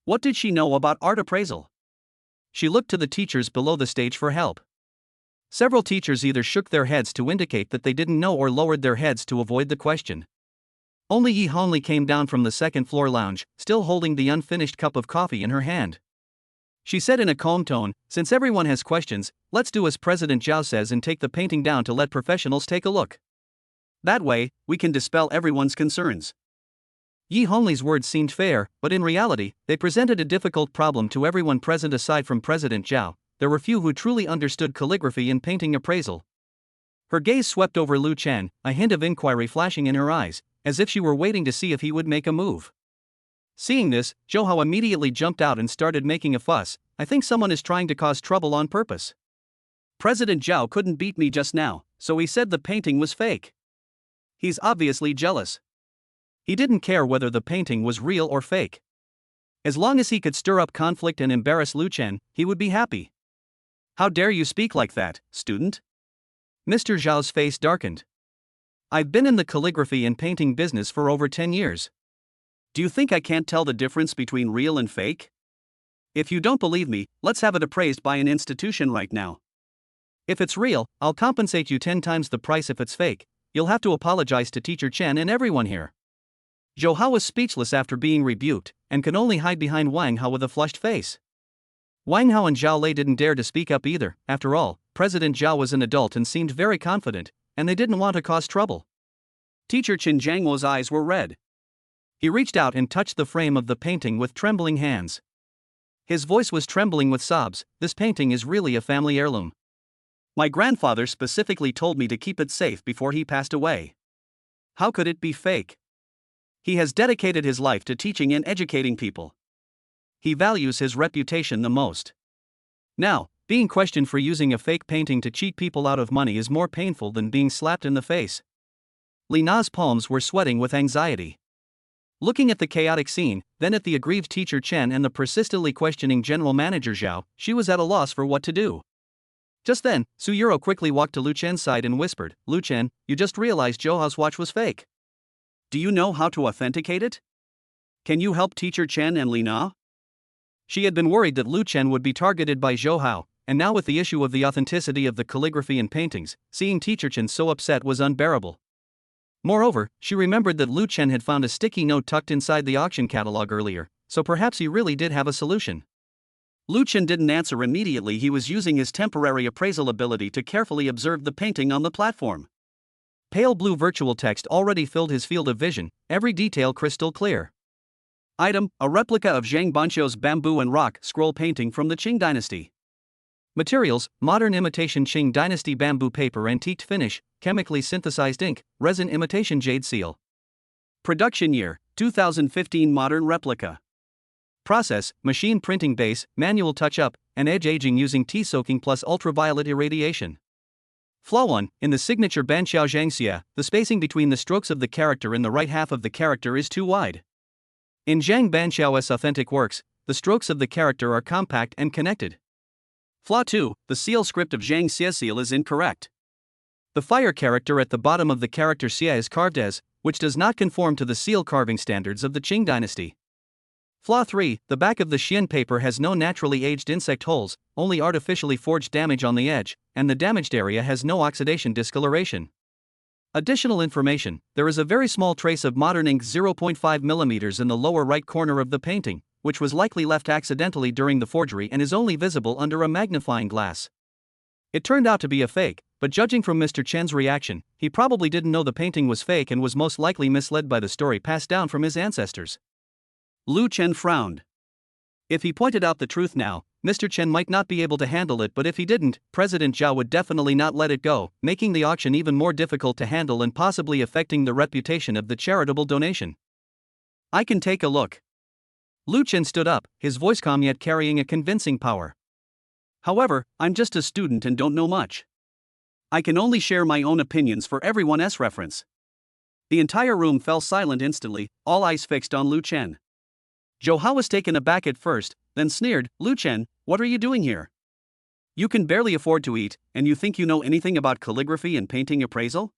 What did she know about art appraisal? She looked to the teachers below the stage for help. Several teachers either shook their heads to indicate that they didn't know or lowered their heads to avoid the question. Only Yi Honli came down from the second-floor lounge, still holding the unfinished cup of coffee in her hand. She said in a calm tone, "Since everyone has questions, let's do as President Zhao says and take the painting down to let professionals take a look. That way, we can dispel everyone's concerns." Yi Hongli's words seemed fair, but in reality, they presented a difficult problem to everyone present. Aside from President Zhao, there were few who truly understood calligraphy and painting appraisal. Her gaze swept over Lu Chen, a hint of inquiry flashing in her eyes, as if she were waiting to see if he would make a move. Seeing this, Zhou Hao immediately jumped out and started making a fuss. I think someone is trying to cause trouble on purpose. President Zhao couldn't beat me just now, so he said the painting was fake. He's obviously jealous. He didn't care whether the painting was real or fake. As long as he could stir up conflict and embarrass Lu Chen, he would be happy. How dare you speak like that, student? Mr. Zhao's face darkened. I've been in the calligraphy and painting business for over 10 years. Do you think I can't tell the difference between real and fake? If you don't believe me, let's have it appraised by an institution right now. If it's real, I'll compensate you 10 times the price. If it's fake, you'll have to apologize to Teacher Chen and everyone here. Zhou Hao was speechless after being rebuked, and could only hide behind Wang Hao with a flushed face. Wang Hao and Zhao Lei didn't dare to speak up either. After all, President Zhao was an adult and seemed very confident, and they didn't want to cause trouble. Teacher Chen Jiangwo's eyes were red. He reached out and touched the frame of the painting with trembling hands. His voice was trembling with sobs. This painting is really a family heirloom. My grandfather specifically told me to keep it safe before he passed away. How could it be fake? He has dedicated his life to teaching and educating people. He values his reputation the most. Now, being questioned for using a fake painting to cheat people out of money is more painful than being slapped in the face. Li Na's palms were sweating with anxiety. Looking at the chaotic scene, then at the aggrieved Teacher Chen and the persistently questioning General Manager Zhao, she was at a loss for what to do. Just then, Su Yuro quickly walked to Lu Chen's side and whispered, Lu Chen, you just realized Zhou Hao's watch was fake. Do you know how to authenticate it? Can you help Teacher Chen and Li Na? She had been worried that Lu Chen would be targeted by Zhou Hao, and now with the issue of the authenticity of the calligraphy and paintings, seeing Teacher Chen so upset was unbearable. Moreover, she remembered that Lu Chen had found a sticky note tucked inside the auction catalog earlier, so perhaps he really did have a solution. Lu Chen didn't answer immediately. He was using his temporary appraisal ability to carefully observe the painting on the platform. Pale blue virtual text already filled his field of vision, every detail crystal clear. Item, a replica of Zhang Banqiu's bamboo and rock scroll painting from the Qing dynasty. Materials, modern imitation Qing dynasty bamboo paper, antiqued finish, chemically synthesized ink, resin imitation jade seal. Production year, 2015. Modern replica. Process, machine printing base, manual touch-up, and edge aging using tea soaking plus ultraviolet irradiation. Flaw 1, in the signature Banqiao Zhangxia, the spacing between the strokes of the character in the right half of the character is too wide. In Zhang Banqiao's authentic works, the strokes of the character are compact and connected. Flaw 2, the seal script of Zhang Xia's seal is incorrect. The fire character at the bottom of the character Xia is carved as, which does not conform to the seal carving standards of the Qing dynasty. Flaw 3, the back of the Xian paper has no naturally aged insect holes, only artificially forged damage on the edge, and the damaged area has no oxidation discoloration. Additional information, there is a very small trace of modern ink 0.5 mm in the lower right corner of the painting, which was likely left accidentally during the forgery and is only visible under a magnifying glass. It turned out to be a fake, but judging from Mr. Chen's reaction, he probably didn't know the painting was fake and was most likely misled by the story passed down from his ancestors. Lu Chen frowned. If he pointed out the truth now, Mr. Chen might not be able to handle it, but if he didn't, President Zhao would definitely not let it go, making the auction even more difficult to handle and possibly affecting the reputation of the charitable donation. I can take a look. Lu Chen stood up, his voice calm yet carrying a convincing power. However, I'm just a student and don't know much. I can only share my own opinions for everyone's reference. The entire room fell silent instantly, all eyes fixed on Lu Chen. Zhou Hao was taken aback at first, then sneered, Lu Chen, what are you doing here? You can barely afford to eat, and you think you know anything about calligraphy and painting appraisal?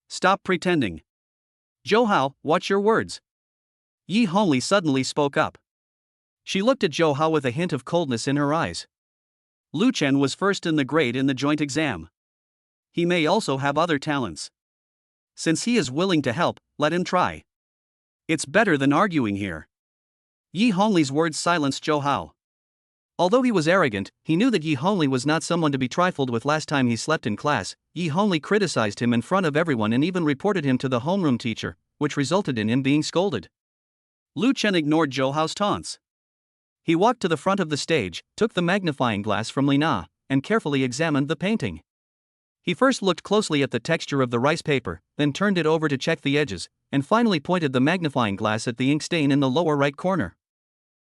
Stop pretending. Zhou Hao, watch your words. Yi Hongli suddenly spoke up. She looked at Zhou Hao with a hint of coldness in her eyes. Lu Chen was first in the grade in the joint exam. He may also have other talents. Since he is willing to help, let him try. It's better than arguing here. Yi Hongli's words silenced Zhou Hao. Although he was arrogant, he knew that Yi Hongli was not someone to be trifled with. Last time he slept in class, Yi Hongli criticized him in front of everyone and even reported him to the homeroom teacher, which resulted in him being scolded. Lu Chen ignored Zhou Hao's taunts. He walked to the front of the stage, took the magnifying glass from Li Na, and carefully examined the painting. He first looked closely at the texture of the rice paper, then turned it over to check the edges, and finally pointed the magnifying glass at the ink stain in the lower right corner.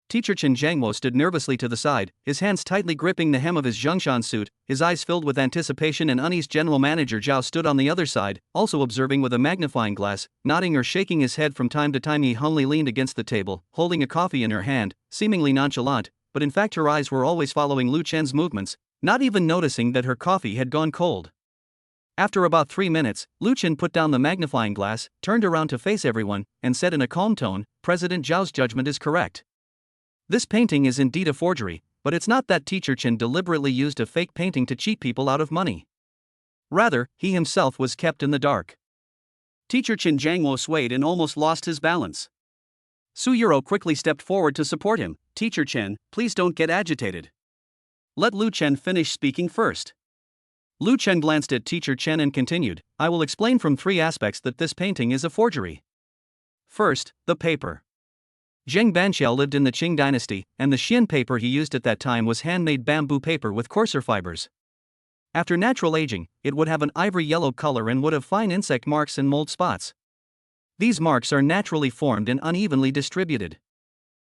Teacher Chen Jiangwo stood nervously to the side, his hands tightly gripping the hem of his Zhongshan suit, his eyes filled with anticipation, and uneasy. General Manager Zhao stood on the other side, also observing with a magnifying glass, nodding or shaking his head from time to time. He humbly leaned against the table, holding a coffee in her hand, seemingly nonchalant, but in fact her eyes were always following Lu Chen's movements, not even noticing that her coffee had gone cold. After about 3 minutes, Lu Chen put down the magnifying glass, turned around to face everyone, and said in a calm tone, "President Zhao's judgment is correct. This painting is indeed a forgery, but it's not that Teacher Chen deliberately used a fake painting to cheat people out of money. Rather, he himself was kept in the dark." Teacher Chen Jiangwo swayed and almost lost his balance. Su Yuro quickly stepped forward to support him. "Teacher Chen, please don't get agitated. Let Lu Chen finish speaking first." Lu Chen glanced at Teacher Chen and continued, "I will explain from 3 aspects that this painting is a forgery. First, the paper. Zheng Banqiao lived in the Qing dynasty, and the Xian paper he used at that time was handmade bamboo paper with coarser fibers. After natural aging, it would have an ivory yellow color and would have fine insect marks and mold spots. These marks are naturally formed and unevenly distributed.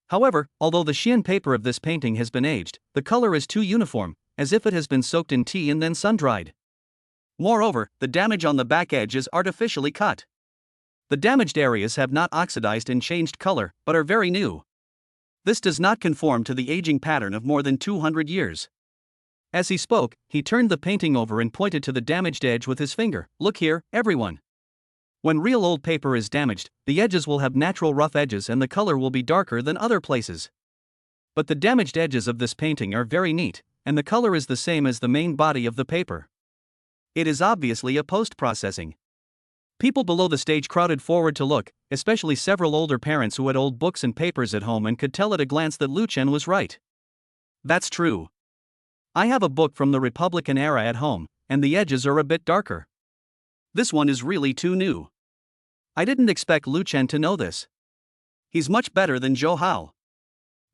However, although the Xian paper of this painting has been aged, the color is too uniform, as if it has been soaked in tea and then sun-dried. Moreover, the damage on the back edge is artificially cut. The damaged areas have not oxidized and changed color, but are very new. This does not conform to the aging pattern of more than 200 years. As he spoke, he turned the painting over and pointed to the damaged edge with his finger. "Look here, everyone. When real old paper is damaged, the edges will have natural rough edges and the color will be darker than other places. But the damaged edges of this painting are very neat, and the color is the same as the main body of the paper. It is obviously a post-processing." People below the stage crowded forward to look, especially several older parents who had old books and papers at home and could tell at a glance that Lu Chen was right. "That's true. I have a book from the Republican era at home, and the edges are a bit darker. This one is really too new. I didn't expect Lu Chen to know this. He's much better than Zhou Hao.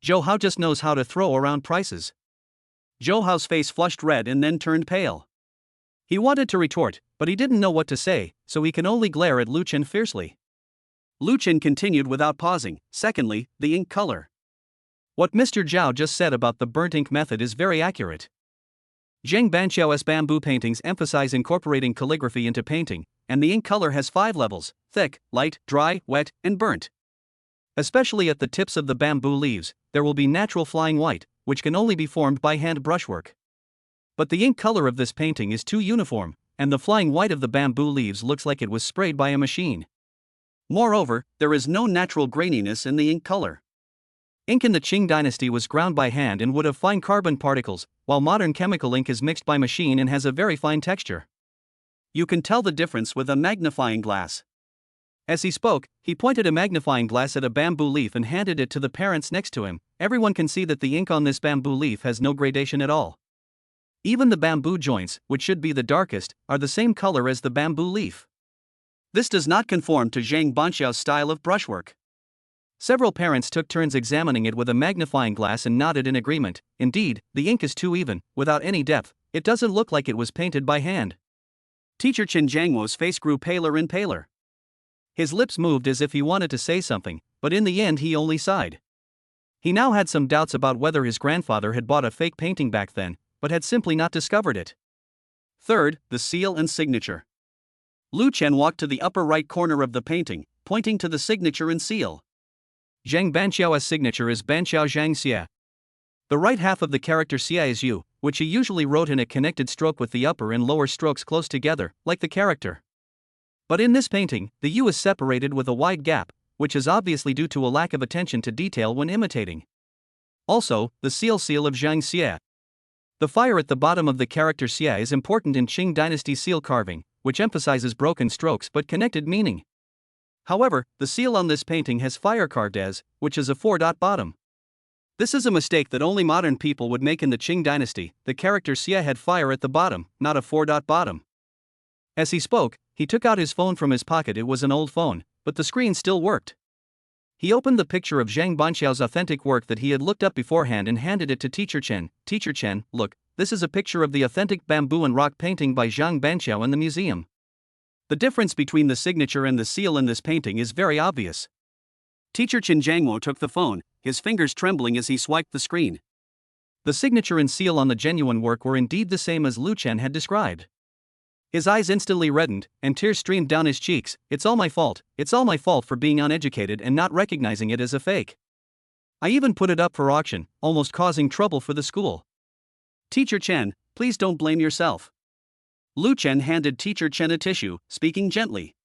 Zhou Hao just knows how to throw around prices." Zhou Hao's face flushed red and then turned pale. He wanted to retort, but he didn't know what to say, so he can only glare at Lu Chen fiercely. Lu Chen continued without pausing. "Secondly, the ink color. What Mr. Zhao just said about the burnt ink method is very accurate. Zheng Banqiao's bamboo paintings emphasize incorporating calligraphy into painting, and the ink color has 5 levels: thick, light, dry, wet, and burnt. Especially at the tips of the bamboo leaves, there will be natural flying white, which can only be formed by hand brushwork. But the ink color of this painting is too uniform, and the flying white of the bamboo leaves looks like it was sprayed by a machine. Moreover, there is no natural graininess in the ink color. Ink in the Qing dynasty was ground by hand and would have fine carbon particles, while modern chemical ink is mixed by machine and has a very fine texture. You can tell the difference with a magnifying glass." As he spoke, he pointed a magnifying glass at a bamboo leaf and handed it to the parents next to him. "Everyone can see that the ink on this bamboo leaf has no gradation at all. Even the bamboo joints, which should be the darkest, are the same color as the bamboo leaf. This does not conform to Zheng Banqiao's style of brushwork." Several parents took turns examining it with a magnifying glass and nodded in agreement. "Indeed, the ink is too even, without any depth. It doesn't look like it was painted by hand." Teacher Chen Jiangwo's face grew paler and paler. His lips moved as if he wanted to say something, but in the end he only sighed. He now had some doubts about whether his grandfather had bought a fake painting back then, but had simply not discovered it. Third, the seal and signature. Lu Chen walked to the upper right corner of the painting, pointing to the signature and seal. Zheng Banqiao's signature is Banqiao Zhang Xie. The right half of the character Xie is U, which he usually wrote in a connected stroke with the upper and lower strokes close together, like the character. But in this painting, the U is separated with a wide gap, which is obviously due to a lack of attention to detail when imitating. Also, the seal of Zhang Xie. The fire at the bottom of the character Xie is important in Qing dynasty seal carving, which emphasizes broken strokes but connected meaning. However, the seal on this painting has fire carved as, which is a 4-dot bottom. This is a mistake that only modern people would make in the Qing dynasty. The character Xie had fire at the bottom, not a 4-dot bottom. As he spoke, he took out his phone from his pocket. It was an old phone, but the screen still worked. He opened the picture of Zheng Banqiao's authentic work that he had looked up beforehand and handed it to Teacher Chen. "Teacher Chen, look, this is a picture of the authentic bamboo and rock painting by Zhang Banqiao in the museum. The difference between the signature and the seal in this painting is very obvious. Teacher Chen Jiangwo took the phone, his fingers trembling as he swiped the screen. The signature and seal on the genuine work were indeed the same as Lu Chen had described. His eyes instantly reddened, and tears streamed down his cheeks. It's all my fault for being uneducated and not recognizing it as a fake. I even put it up for auction, almost causing trouble for the school. Teacher Chen, please don't blame yourself. Lu Chen handed Teacher Chen a tissue, speaking gently.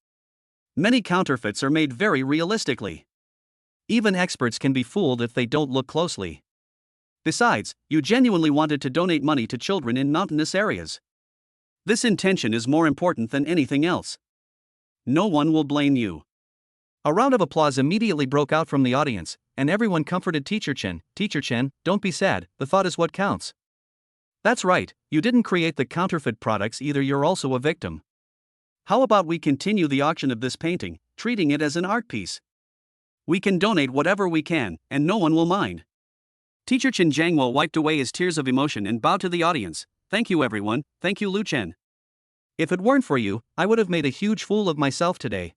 Many counterfeits are made very realistically. Even experts can be fooled if they don't look closely. Besides, you genuinely wanted to donate money to children in mountainous areas. This intention is more important than anything else. No one will blame you. A round of applause immediately broke out from the audience, and everyone comforted Teacher Chen. Teacher Chen, don't be sad, the thought is what counts. That's right, you didn't create the counterfeit products either, you're also a victim. How about we continue the auction of this painting, treating it as an art piece? We can donate whatever we can, and no one will mind. Teacher Chen Jiangwo wiped away his tears of emotion and bowed to the audience. Thank you everyone, thank you Lu Chen. If it weren't for you, I would have made a huge fool of myself today.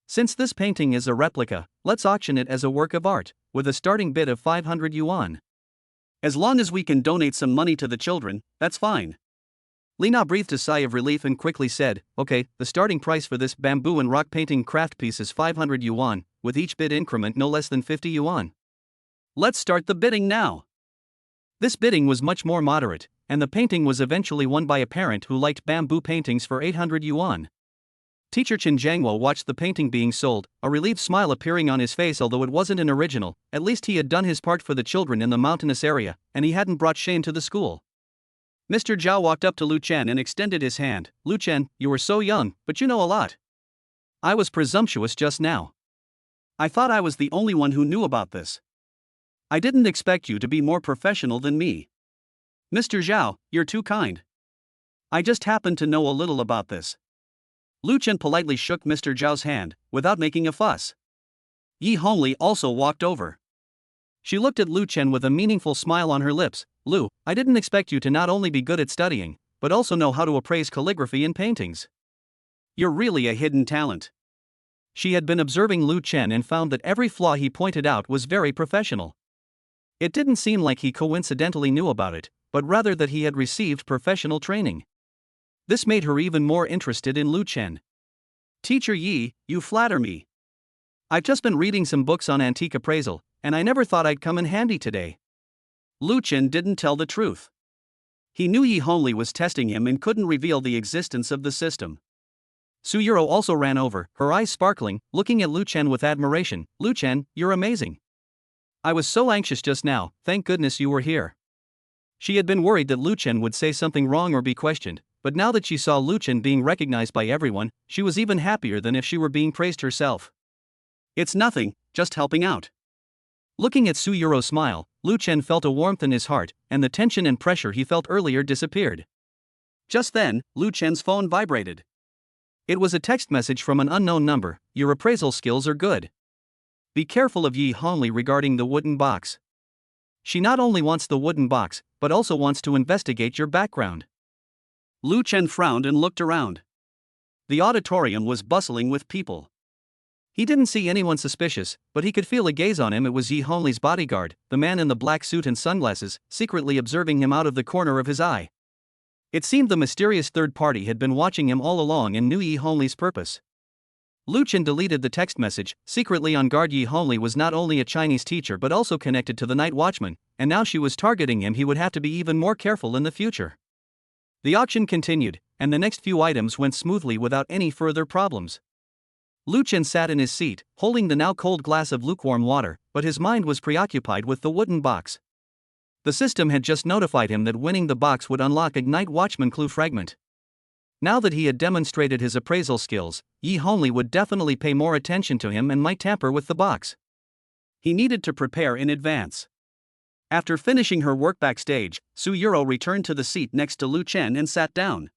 Since this painting is a replica, let's auction it as a work of art, with a starting bid of 500 yuan. As long as we can donate some money to the children, that's fine. Lina breathed a sigh of relief and quickly said, okay, the starting price for this bamboo and rock painting craft piece is 500 yuan, with each bid increment no less than 50 yuan. Let's start the bidding now. This bidding was much more moderate, and the painting was eventually won by a parent who liked bamboo paintings for 800 yuan. Teacher Chen Jiangwo watched the painting being sold, a relieved smile appearing on his face. Although it wasn't an original, at least he had done his part for the children in the mountainous area, and he hadn't brought shame to the school. Mr. Zhao walked up to Lu Chen and extended his hand. Lu Chen, you were so young, but you know a lot. I was presumptuous just now. I thought I was the only one who knew about this. I didn't expect you to be more professional than me. Mr. Zhao, you're too kind. I just happened to know a little about this. Lu Chen politely shook Mr. Zhao's hand, without making a fuss. Yi Hongli also walked over. She looked at Lu Chen with a meaningful smile on her lips. Lu, I didn't expect you to not only be good at studying, but also know how to appraise calligraphy in paintings. You're really a hidden talent. She had been observing Lu Chen and found that every flaw he pointed out was very professional. It didn't seem like he coincidentally knew about it, but rather that he had received professional training. This made her even more interested in Lu Chen. Teacher Yi, you flatter me. I've just been reading some books on antique appraisal, and I never thought I'd come in handy today. Lu Chen didn't tell the truth. He knew Yi Hongli was testing him and couldn't reveal the existence of the system. Su Yuro also ran over, her eyes sparkling, looking at Lu Chen with admiration. Lu Chen, you're amazing. I was so anxious just now, thank goodness you were here. She had been worried that Lu Chen would say something wrong or be questioned, but now that she saw Lu Chen being recognized by everyone, she was even happier than if she were being praised herself. It's nothing, just helping out. Looking at Su Yuro's smile, Lu Chen felt a warmth in his heart, and the tension and pressure he felt earlier disappeared. Just then, Lu Chen's phone vibrated. It was a text message from an unknown number. Your appraisal skills are good. Be careful of Yi Hongli regarding the wooden box. She not only wants the wooden box, but also wants to investigate your background. Lu Chen frowned and looked around. The auditorium was bustling with people. He didn't see anyone suspicious, but he could feel a gaze on him. It was Yi Hongli's bodyguard, the man in the black suit and sunglasses, secretly observing him out of the corner of his eye. It seemed the mysterious third party had been watching him all along and knew Yi Hongli's purpose. Lu Chen deleted the text message. Secretly on guard, Yi Hongli was not only a Chinese teacher but also connected to the night watchman, and now she was targeting him. He would have to be even more careful in the future. The auction continued, and the next few items went smoothly without any further problems. Lu Chen sat in his seat, holding the now cold glass of lukewarm water, but his mind was preoccupied with the wooden box. The system had just notified him that winning the box would unlock a night watchman clue fragment. Now that he had demonstrated his appraisal skills, Yi Hongli would definitely pay more attention to him and might tamper with the box. He needed to prepare in advance. After finishing her work backstage, Su Yuro returned to the seat next to Lu Chen and sat down.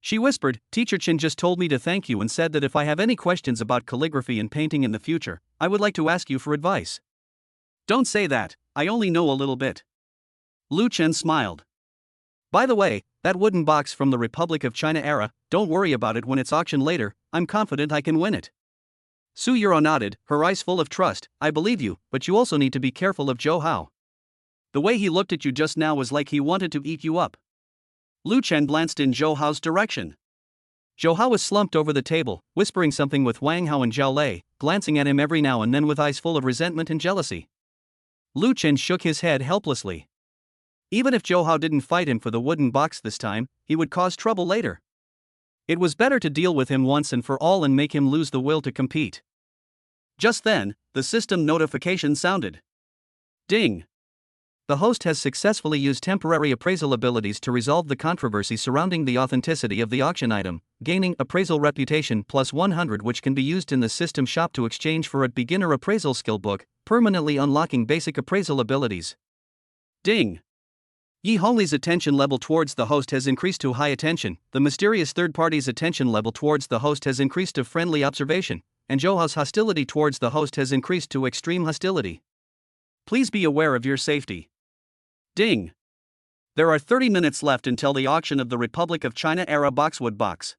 She whispered, Teacher Chen just told me to thank you and said that if I have any questions about calligraphy and painting in the future, I would like to ask you for advice. Don't say that, I only know a little bit. Lu Chen smiled. By the way, that wooden box from the Republic of China era, don't worry about it when it's auctioned later, I'm confident I can win it. Suyuro nodded, her eyes full of trust. I believe you, but you also need to be careful of Zhou Hao. The way he looked at you just now was like he wanted to eat you up. Lu Chen glanced in Zhou Hao's direction. Zhou Hao was slumped over the table, whispering something with Wang Hao and Zhao Lei, glancing at him every now and then with eyes full of resentment and jealousy. Lu Chen shook his head helplessly. Even if Zhou Hao didn't fight him for the wooden box this time, he would cause trouble later. It was better to deal with him once and for all and make him lose the will to compete. Just then, the system notification sounded. Ding! The host has successfully used temporary appraisal abilities to resolve the controversy surrounding the authenticity of the auction item, gaining appraisal reputation plus 100, which can be used in the system shop to exchange for a beginner appraisal skill book, permanently unlocking basic appraisal abilities. Ding! Yi Hongli's attention level towards the host has increased to high attention, the mysterious third party's attention level towards the host has increased to friendly observation, and Zhou Hao's hostility towards the host has increased to extreme hostility. Please be aware of your safety. Ding! There are 30 minutes left until the auction of the Republic of China era boxwood box.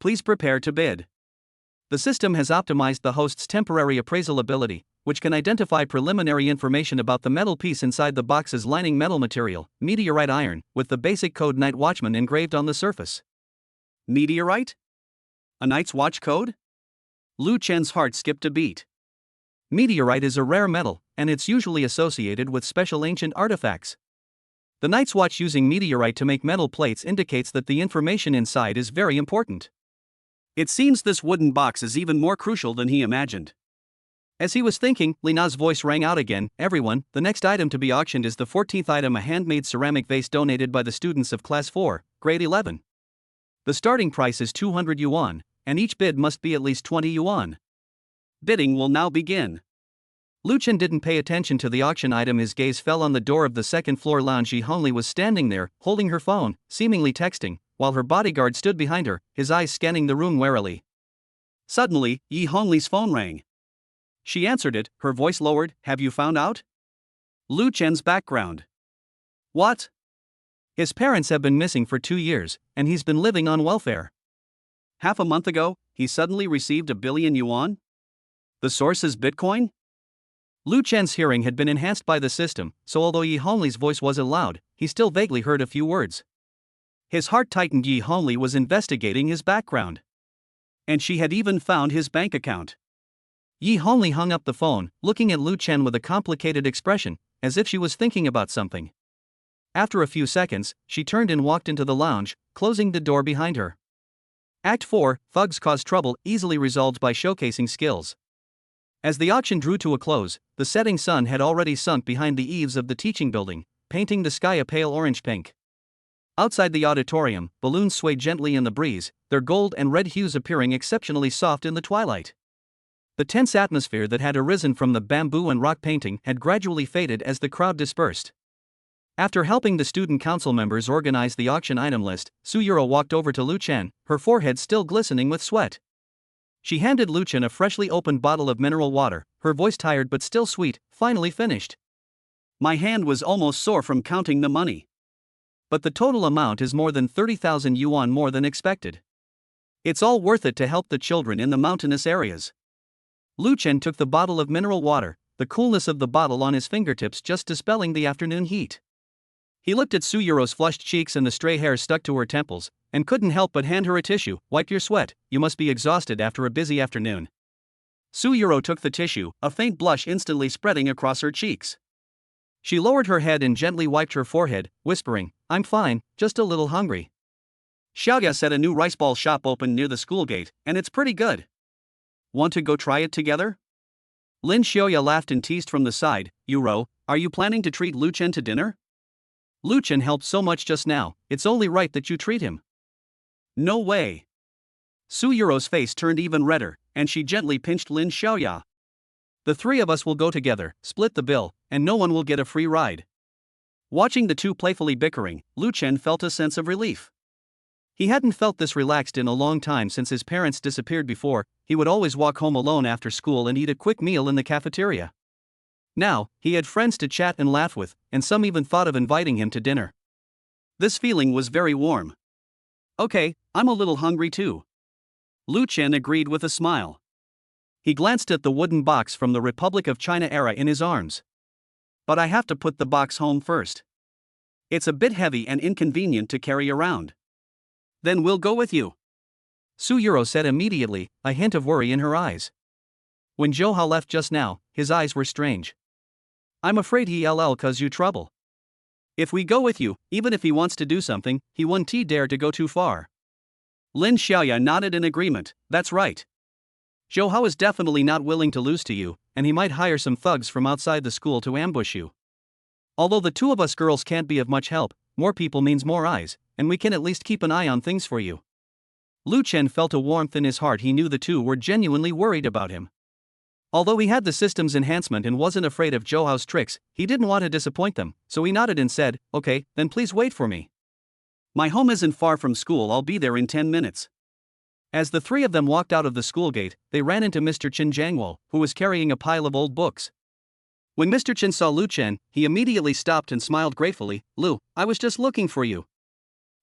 Please prepare to bid. The system has optimized the host's temporary appraisal ability, which can identify preliminary information about the metal piece inside the box's lining metal material, meteorite iron, with the basic code Night Watchman engraved on the surface. Meteorite? A Night's Watch code? Lu Chen's heart skipped a beat. Meteorite is a rare metal, and it's usually associated with special ancient artifacts. The Night's Watch using meteorite to make metal plates indicates that the information inside is very important. It seems this wooden box is even more crucial than he imagined. As he was thinking, Lina's voice rang out again. Everyone, the next item to be auctioned is the 14th item, a handmade ceramic vase donated by the students of Class 4, Grade 11. The starting price is 200 yuan, and each bid must be at least 20 yuan. Bidding will now begin. Lu Chen didn't pay attention to the auction item. His gaze fell on the door of the second-floor lounge. Yi Hongli was standing there, holding her phone, seemingly texting, while her bodyguard stood behind her, his eyes scanning the room warily. Suddenly, Yi Hongli's phone rang. She answered it, her voice lowered. Have you found out? Lu Chen's background. What? His parents have been missing for 2 years, and he's been living on welfare. Half a month ago, he suddenly received 1 billion yuan? The source is Bitcoin? Lu Chen's hearing had been enhanced by the system, so although Yi Hongli's voice wasn't loud, he still vaguely heard a few words. His heart tightened. Yi Hongli was investigating his background. And she had even found his bank account. Yi Hongli hung up the phone, looking at Lu Chen with a complicated expression, as if she was thinking about something. After a few seconds, she turned and walked into the lounge, closing the door behind her. Act 4, Thugs Cause Trouble, easily resolved by showcasing skills. As the auction drew to a close, the setting sun had already sunk behind the eaves of the teaching building, painting the sky a pale orange-pink. Outside the auditorium, balloons swayed gently in the breeze, their gold and red hues appearing exceptionally soft in the twilight. The tense atmosphere that had arisen from the bamboo and rock painting had gradually faded as the crowd dispersed. After helping the student council members organize the auction item list, Suyuro walked over to Lu Chen, her forehead still glistening with sweat. She handed Lu Chen a freshly opened bottle of mineral water, her voice tired but still sweet. Finally finished. My hand was almost sore from counting the money. But the total amount is more than 30,000 yuan more than expected. It's all worth it to help the children in the mountainous areas. Lu Chen took the bottle of mineral water, the coolness of the bottle on his fingertips just dispelling the afternoon heat. He looked at Suyuro's flushed cheeks and the stray hairs stuck to her temples, and couldn't help but hand her a tissue. Wipe your sweat, you must be exhausted after a busy afternoon. Suyuro took the tissue, a faint blush instantly spreading across her cheeks. She lowered her head and gently wiped her forehead, whispering, I'm fine, just a little hungry. Xiaoya said a new rice ball shop opened near the school gate, and it's pretty good. Want to go try it together? Lin Xiaoya laughed and teased from the side, Yuro, are you planning to treat Lu Chen to dinner? Lu Chen helped so much just now, it's only right that you treat him. No way. Suyuro's face turned even redder, and she gently pinched Lin Xiaoya. The three of us will go together, split the bill, and no one will get a free ride. Watching the two playfully bickering, Lu Chen felt a sense of relief. He hadn't felt this relaxed in a long time since his parents disappeared. Before, he would always walk home alone after school and eat a quick meal in the cafeteria. Now, he had friends to chat and laugh with, and some even thought of inviting him to dinner. This feeling was very warm. Okay, I'm a little hungry too. Lu Chen agreed with a smile. He glanced at the wooden box from the Republic of China era in his arms. But I have to put the box home first. It's a bit heavy and inconvenient to carry around. Then we'll go with you, Su Yuro said immediately, a hint of worry in her eyes. When Zhou Hao left just now, his eyes were strange. I'm afraid he'll cause you trouble. If we go with you, even if he wants to do something, he won't dare to go too far. Lin Xiaoya nodded in agreement. That's right. Zhou Hao is definitely not willing to lose to you, and he might hire some thugs from outside the school to ambush you. Although the two of us girls can't be of much help, more people means more eyes, and we can at least keep an eye on things for you. Lu Chen felt a warmth in his heart. He knew the two were genuinely worried about him. Although he had the system's enhancement and wasn't afraid of Zhou Hao's tricks, he didn't want to disappoint them, so he nodded and said, Okay, then please wait for me. My home isn't far from school, I'll be there in 10 minutes. As the three of them walked out of the school gate, they ran into Mr. Chen Jiangwo, who was carrying a pile of old books. When Mr. Chen saw Lu Chen, he immediately stopped and smiled gratefully. Lu, I was just looking for you.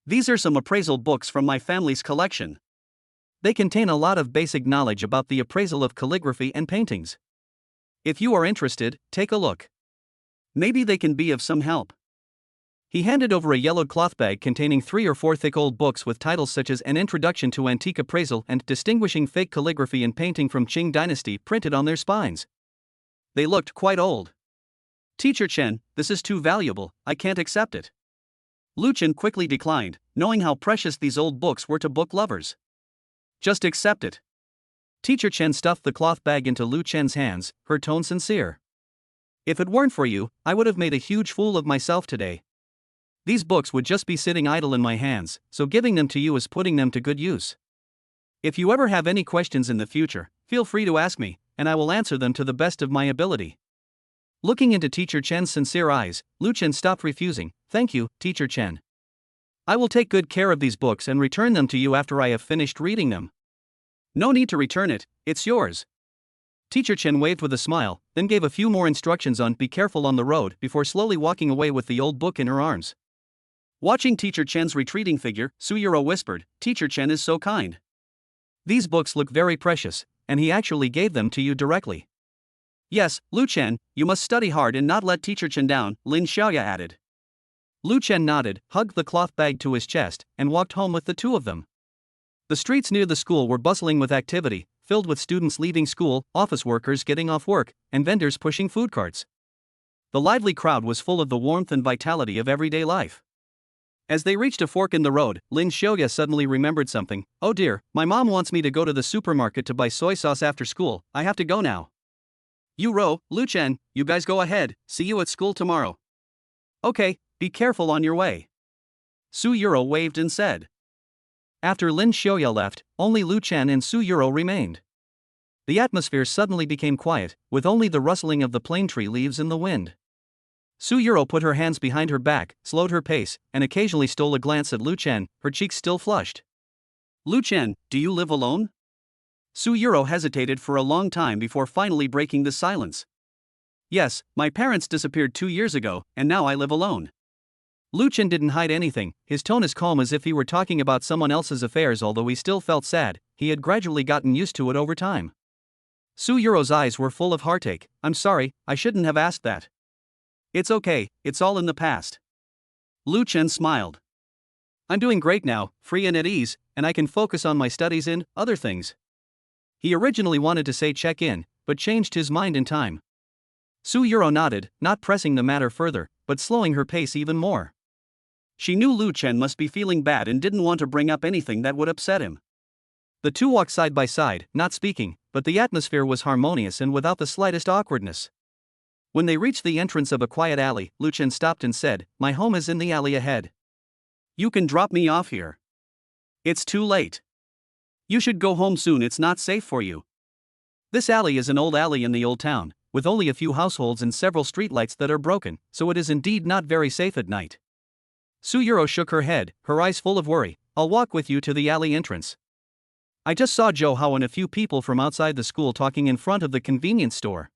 These are some appraisal books from my family's collection. They contain a lot of basic knowledge about the appraisal of calligraphy and paintings. If you are interested, take a look. Maybe they can be of some help. He handed over a yellowed cloth bag containing 3 or 4 thick old books with titles such as An Introduction to Antique Appraisal and Distinguishing Fake Calligraphy and Painting from Qing Dynasty printed on their spines. They looked quite old. Teacher Chen, this is too valuable, I can't accept it. Lu Chen quickly declined, knowing how precious these old books were to book lovers. Just accept it. Teacher Chen stuffed the cloth bag into Lu Chen's hands, her tone sincere. If it weren't for you, I would have made a huge fool of myself today. These books would just be sitting idle in my hands, so giving them to you is putting them to good use. If you ever have any questions in the future, feel free to ask me, and I will answer them to the best of my ability. Looking into Teacher Chen's sincere eyes, Lu Chen stopped refusing. Thank you, Teacher Chen. I will take good care of these books and return them to you after I have finished reading them. No need to return it, it's yours. Teacher Chen waved with a smile, then gave a few more instructions on be careful on the road before slowly walking away with the old book in her arms. Watching Teacher Chen's retreating figure, Su Yuro whispered, Teacher Chen is so kind. These books look very precious, and he actually gave them to you directly. Yes, Lu Chen, you must study hard and not let Teacher Chen down, Lin Xiaoya added. Lu Chen nodded, hugged the cloth bag to his chest, and walked home with the two of them. The streets near the school were bustling with activity, filled with students leaving school, office workers getting off work, and vendors pushing food carts. The lively crowd was full of the warmth and vitality of everyday life. As they reached a fork in the road, Lin Xiaoya suddenly remembered something. Oh dear, my mom wants me to go to the supermarket to buy soy sauce after school, I have to go now. Ro, Lu Chen, you guys go ahead, see you at school tomorrow. Okay, be careful on your way. Su Yuro waved and said. After Lin Xiaoya left, only Lu Chen and Su Yuro remained. The atmosphere suddenly became quiet, with only the rustling of the plane tree leaves in the wind. Su Yuro put her hands behind her back, slowed her pace, and occasionally stole a glance at Lu Chen, her cheeks still flushed. Lu Chen, do you live alone? Su Yuro hesitated for a long time before finally breaking the silence. Yes, my parents disappeared 2 years ago, and now I live alone. Lu Chen didn't hide anything, his tone as calm as if he were talking about someone else's affairs. Although he still felt sad, he had gradually gotten used to it over time. Su Yuro's eyes were full of heartache. I'm sorry, I shouldn't have asked that. It's okay, it's all in the past. Lu Chen smiled. I'm doing great now, free and at ease, and I can focus on my studies and other things. He originally wanted to say check in, but changed his mind in time. Su Yuro nodded, not pressing the matter further, but slowing her pace even more. She knew Lu Chen must be feeling bad and didn't want to bring up anything that would upset him. The two walked side by side, not speaking, but the atmosphere was harmonious and without the slightest awkwardness. When they reached the entrance of a quiet alley, Lu Chen stopped and said, My home is in the alley ahead. You can drop me off here. It's too late. You should go home soon, it's not safe for you. This alley is an old alley in the old town, with only a few households and several streetlights that are broken, so it is indeed not very safe at night. Su Yuro shook her head, her eyes full of worry. I'll walk with you to the alley entrance. I just saw Zhou Hao and a few people from outside the school talking in front of the convenience store.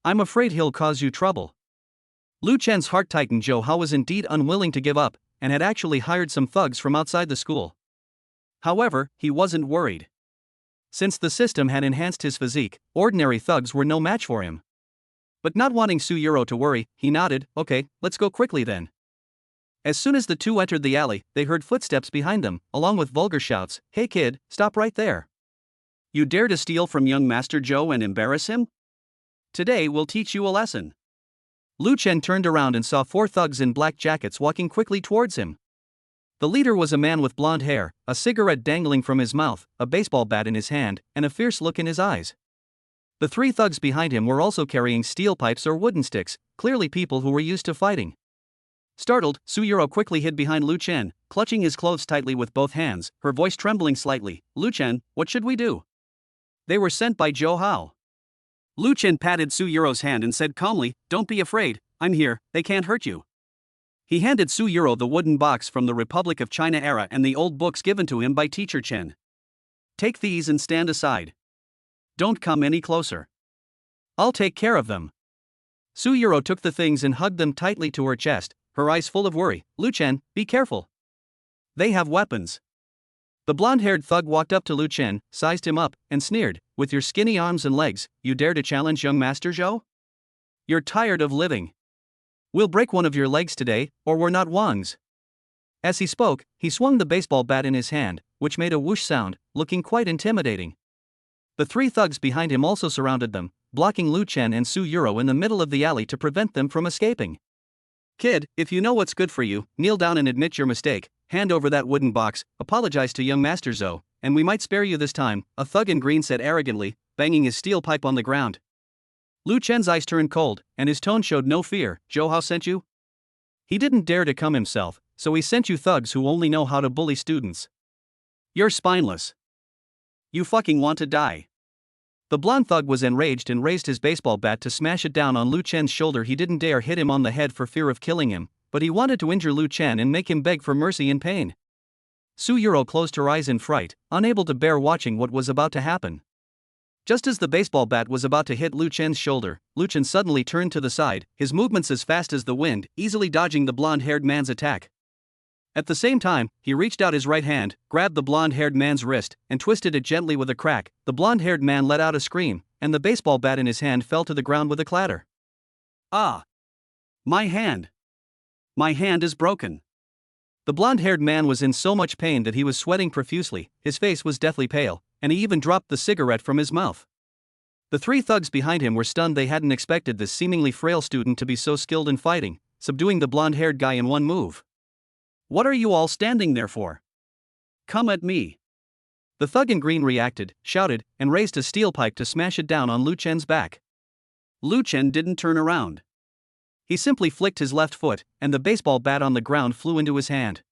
I'm afraid he'll cause you trouble. Lu Chen's heart tightened. Zhou Hao was indeed unwilling to give up, and had actually hired some thugs from outside the school. However, he wasn't worried. Since the system had enhanced his physique, ordinary thugs were no match for him. But not wanting Suyuro to worry, he nodded, "Okay, let's go quickly then." As soon as the two entered the alley, they heard footsteps behind them, along with vulgar shouts, "Hey kid, stop right there. You dare to steal from young Master Joe and embarrass him? Today we'll teach you a lesson." Lu Chen turned around and saw four thugs in black jackets walking quickly towards him. The leader was a man with blonde hair, a cigarette dangling from his mouth, a baseball bat in his hand, and a fierce look in his eyes. The three thugs behind him were also carrying steel pipes or wooden sticks, clearly people who were used to fighting. Startled, Suyuro quickly hid behind Lu Chen, clutching his clothes tightly with both hands, her voice trembling slightly. "Lu Chen, what should we do?" "They were sent by Zhou Hao." Lu Chen patted Suyuro's hand and said calmly, "Don't be afraid, I'm here, they can't hurt you." He handed Suyuro the wooden box from the Republic of China era and the old books given to him by Teacher Chen. "Take these and stand aside. Don't come any closer. I'll take care of them." Suyuro took the things and hugged them tightly to her chest, her eyes full of worry. "Lu Chen, be careful. They have weapons." The blonde-haired thug walked up to Lu Chen, sized him up, and sneered, "With your skinny arms and legs, you dare to challenge young Master Zhou? You're tired of living. We'll break one of your legs today, or we're not Wangs." As he spoke, he swung the baseball bat in his hand, which made a whoosh sound, looking quite intimidating. The three thugs behind him also surrounded them, blocking Lu Chen and Suyuro in the middle of the alley to prevent them from escaping. "Kid, if you know what's good for you, kneel down and admit your mistake, hand over that wooden box, apologize to young Master Zhou, and we might spare you this time," a thug in green said arrogantly, banging his steel pipe on the ground. Lu Chen's eyes turned cold, and his tone showed no fear. "Zhou Hao sent you? He didn't dare to come himself, so he sent you thugs who only know how to bully students. You're spineless. You fucking want to die." The blonde thug was enraged and raised his baseball bat to smash it down on Lu Chen's shoulder. He didn't dare hit him on the head for fear of killing him, but he wanted to injure Lu Chen and make him beg for mercy in pain. Suyuro closed her eyes in fright, unable to bear watching what was about to happen. Just as the baseball bat was about to hit Lu Chen's shoulder, Lu Chen suddenly turned to the side, his movements as fast as the wind, easily dodging the blonde-haired man's attack. At the same time, he reached out his right hand, grabbed the blonde-haired man's wrist, and twisted it gently with a crack. The blonde-haired man let out a scream, and the baseball bat in his hand fell to the ground with a clatter. "Ah! My hand! My hand is broken." The blonde-haired man was in so much pain that he was sweating profusely, his face was deathly pale, and he even dropped the cigarette from his mouth. The three thugs behind him were stunned. They hadn't expected this seemingly frail student to be so skilled in fighting, subduing the blonde-haired guy in one move. "What are you all standing there for? Come at me." The thug in green reacted, shouted, and raised a steel pipe to smash it down on Lu Chen's back. Lu Chen didn't turn around. He simply flicked his left foot, and the baseball bat on the ground flew into his hand.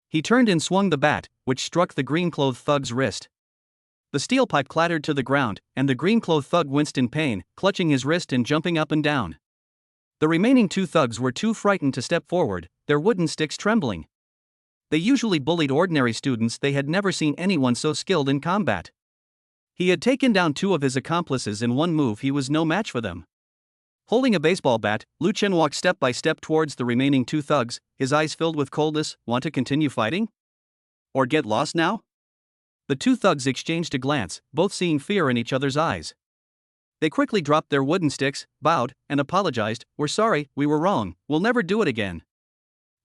He turned and swung the bat, which struck the green-clothed thug's wrist. The steel pipe clattered to the ground, and the green-clothed thug winced in pain, clutching his wrist and jumping up and down. The remaining two thugs were too frightened to step forward, their wooden sticks trembling. They usually bullied ordinary students. They had never seen anyone so skilled in combat. He had taken down two of his accomplices in one move. He was no match for them. Holding a baseball bat, Lu Chen walked step by step towards the remaining two thugs, his eyes filled with coldness. "Want to continue fighting? Or get lost now?" The two thugs exchanged a glance, both seeing fear in each other's eyes. They quickly dropped their wooden sticks, bowed, and apologized. "We're sorry, we were wrong, we'll never do it again."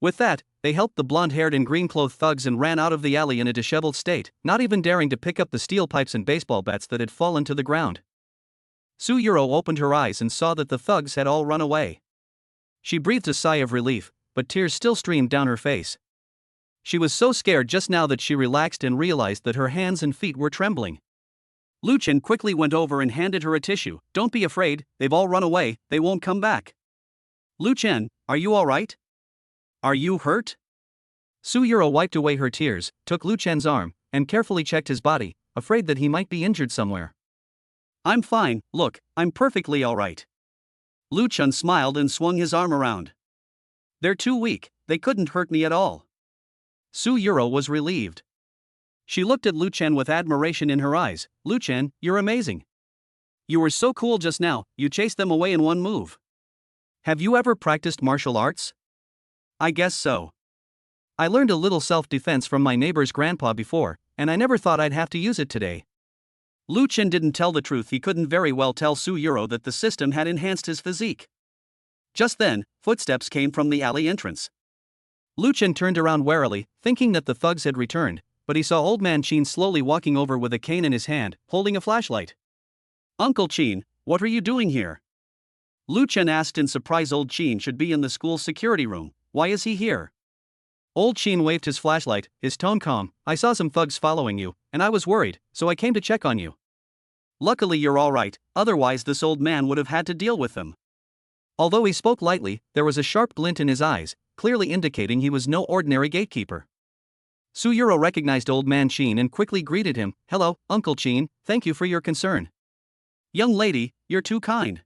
With that, they helped the blonde-haired and green-clothed thugs and ran out of the alley in a disheveled state, not even daring to pick up the steel pipes and baseball bats that had fallen to the ground. Suyuro opened her eyes and saw that the thugs had all run away. She breathed a sigh of relief, but tears still streamed down her face. She was so scared just now that she relaxed and realized that her hands and feet were trembling. Lu Chen quickly went over and handed her a tissue. "Don't be afraid, they've all run away, they won't come back." "Lu Chen, are you all right? Are you hurt?" Suyuro wiped away her tears, took Lu Chen's arm, and carefully checked his body, afraid that he might be injured somewhere. "I'm fine, look, I'm perfectly all right." Lu Chen smiled and swung his arm around. "They're too weak, they couldn't hurt me at all." Suyuro was relieved. She looked at Lu Chen with admiration in her eyes. "Lu Chen, you're amazing. You were so cool just now, you chased them away in one move. Have you ever practiced martial arts?" "I guess so." I learned a little self-defense from my neighbor's grandpa before, and I never thought I'd have to use it today. Lu Chen didn't tell the truth. He couldn't very well tell Su Yuro that the system had enhanced his physique. Just then, footsteps came from the alley entrance. Lu Chen turned around warily, thinking that the thugs had returned, but he saw Old Man Qin slowly walking over with a cane in his hand, holding a flashlight. "Uncle Qin, what are you doing here?" Lu Chen asked in surprise. Old Qin should be in the school's security room. Why is he here? Old Qin waved his flashlight, his tone calm. "I saw some thugs following you, and I was worried, so I came to check on you. Luckily you're all right, otherwise this old man would have had to deal with them." Although he spoke lightly, there was a sharp glint in his eyes, clearly indicating he was no ordinary gatekeeper. Su Yuro recognized Old Man Qin and quickly greeted him. "Hello, Uncle Qin, thank you for your concern." "Young lady, you're too kind.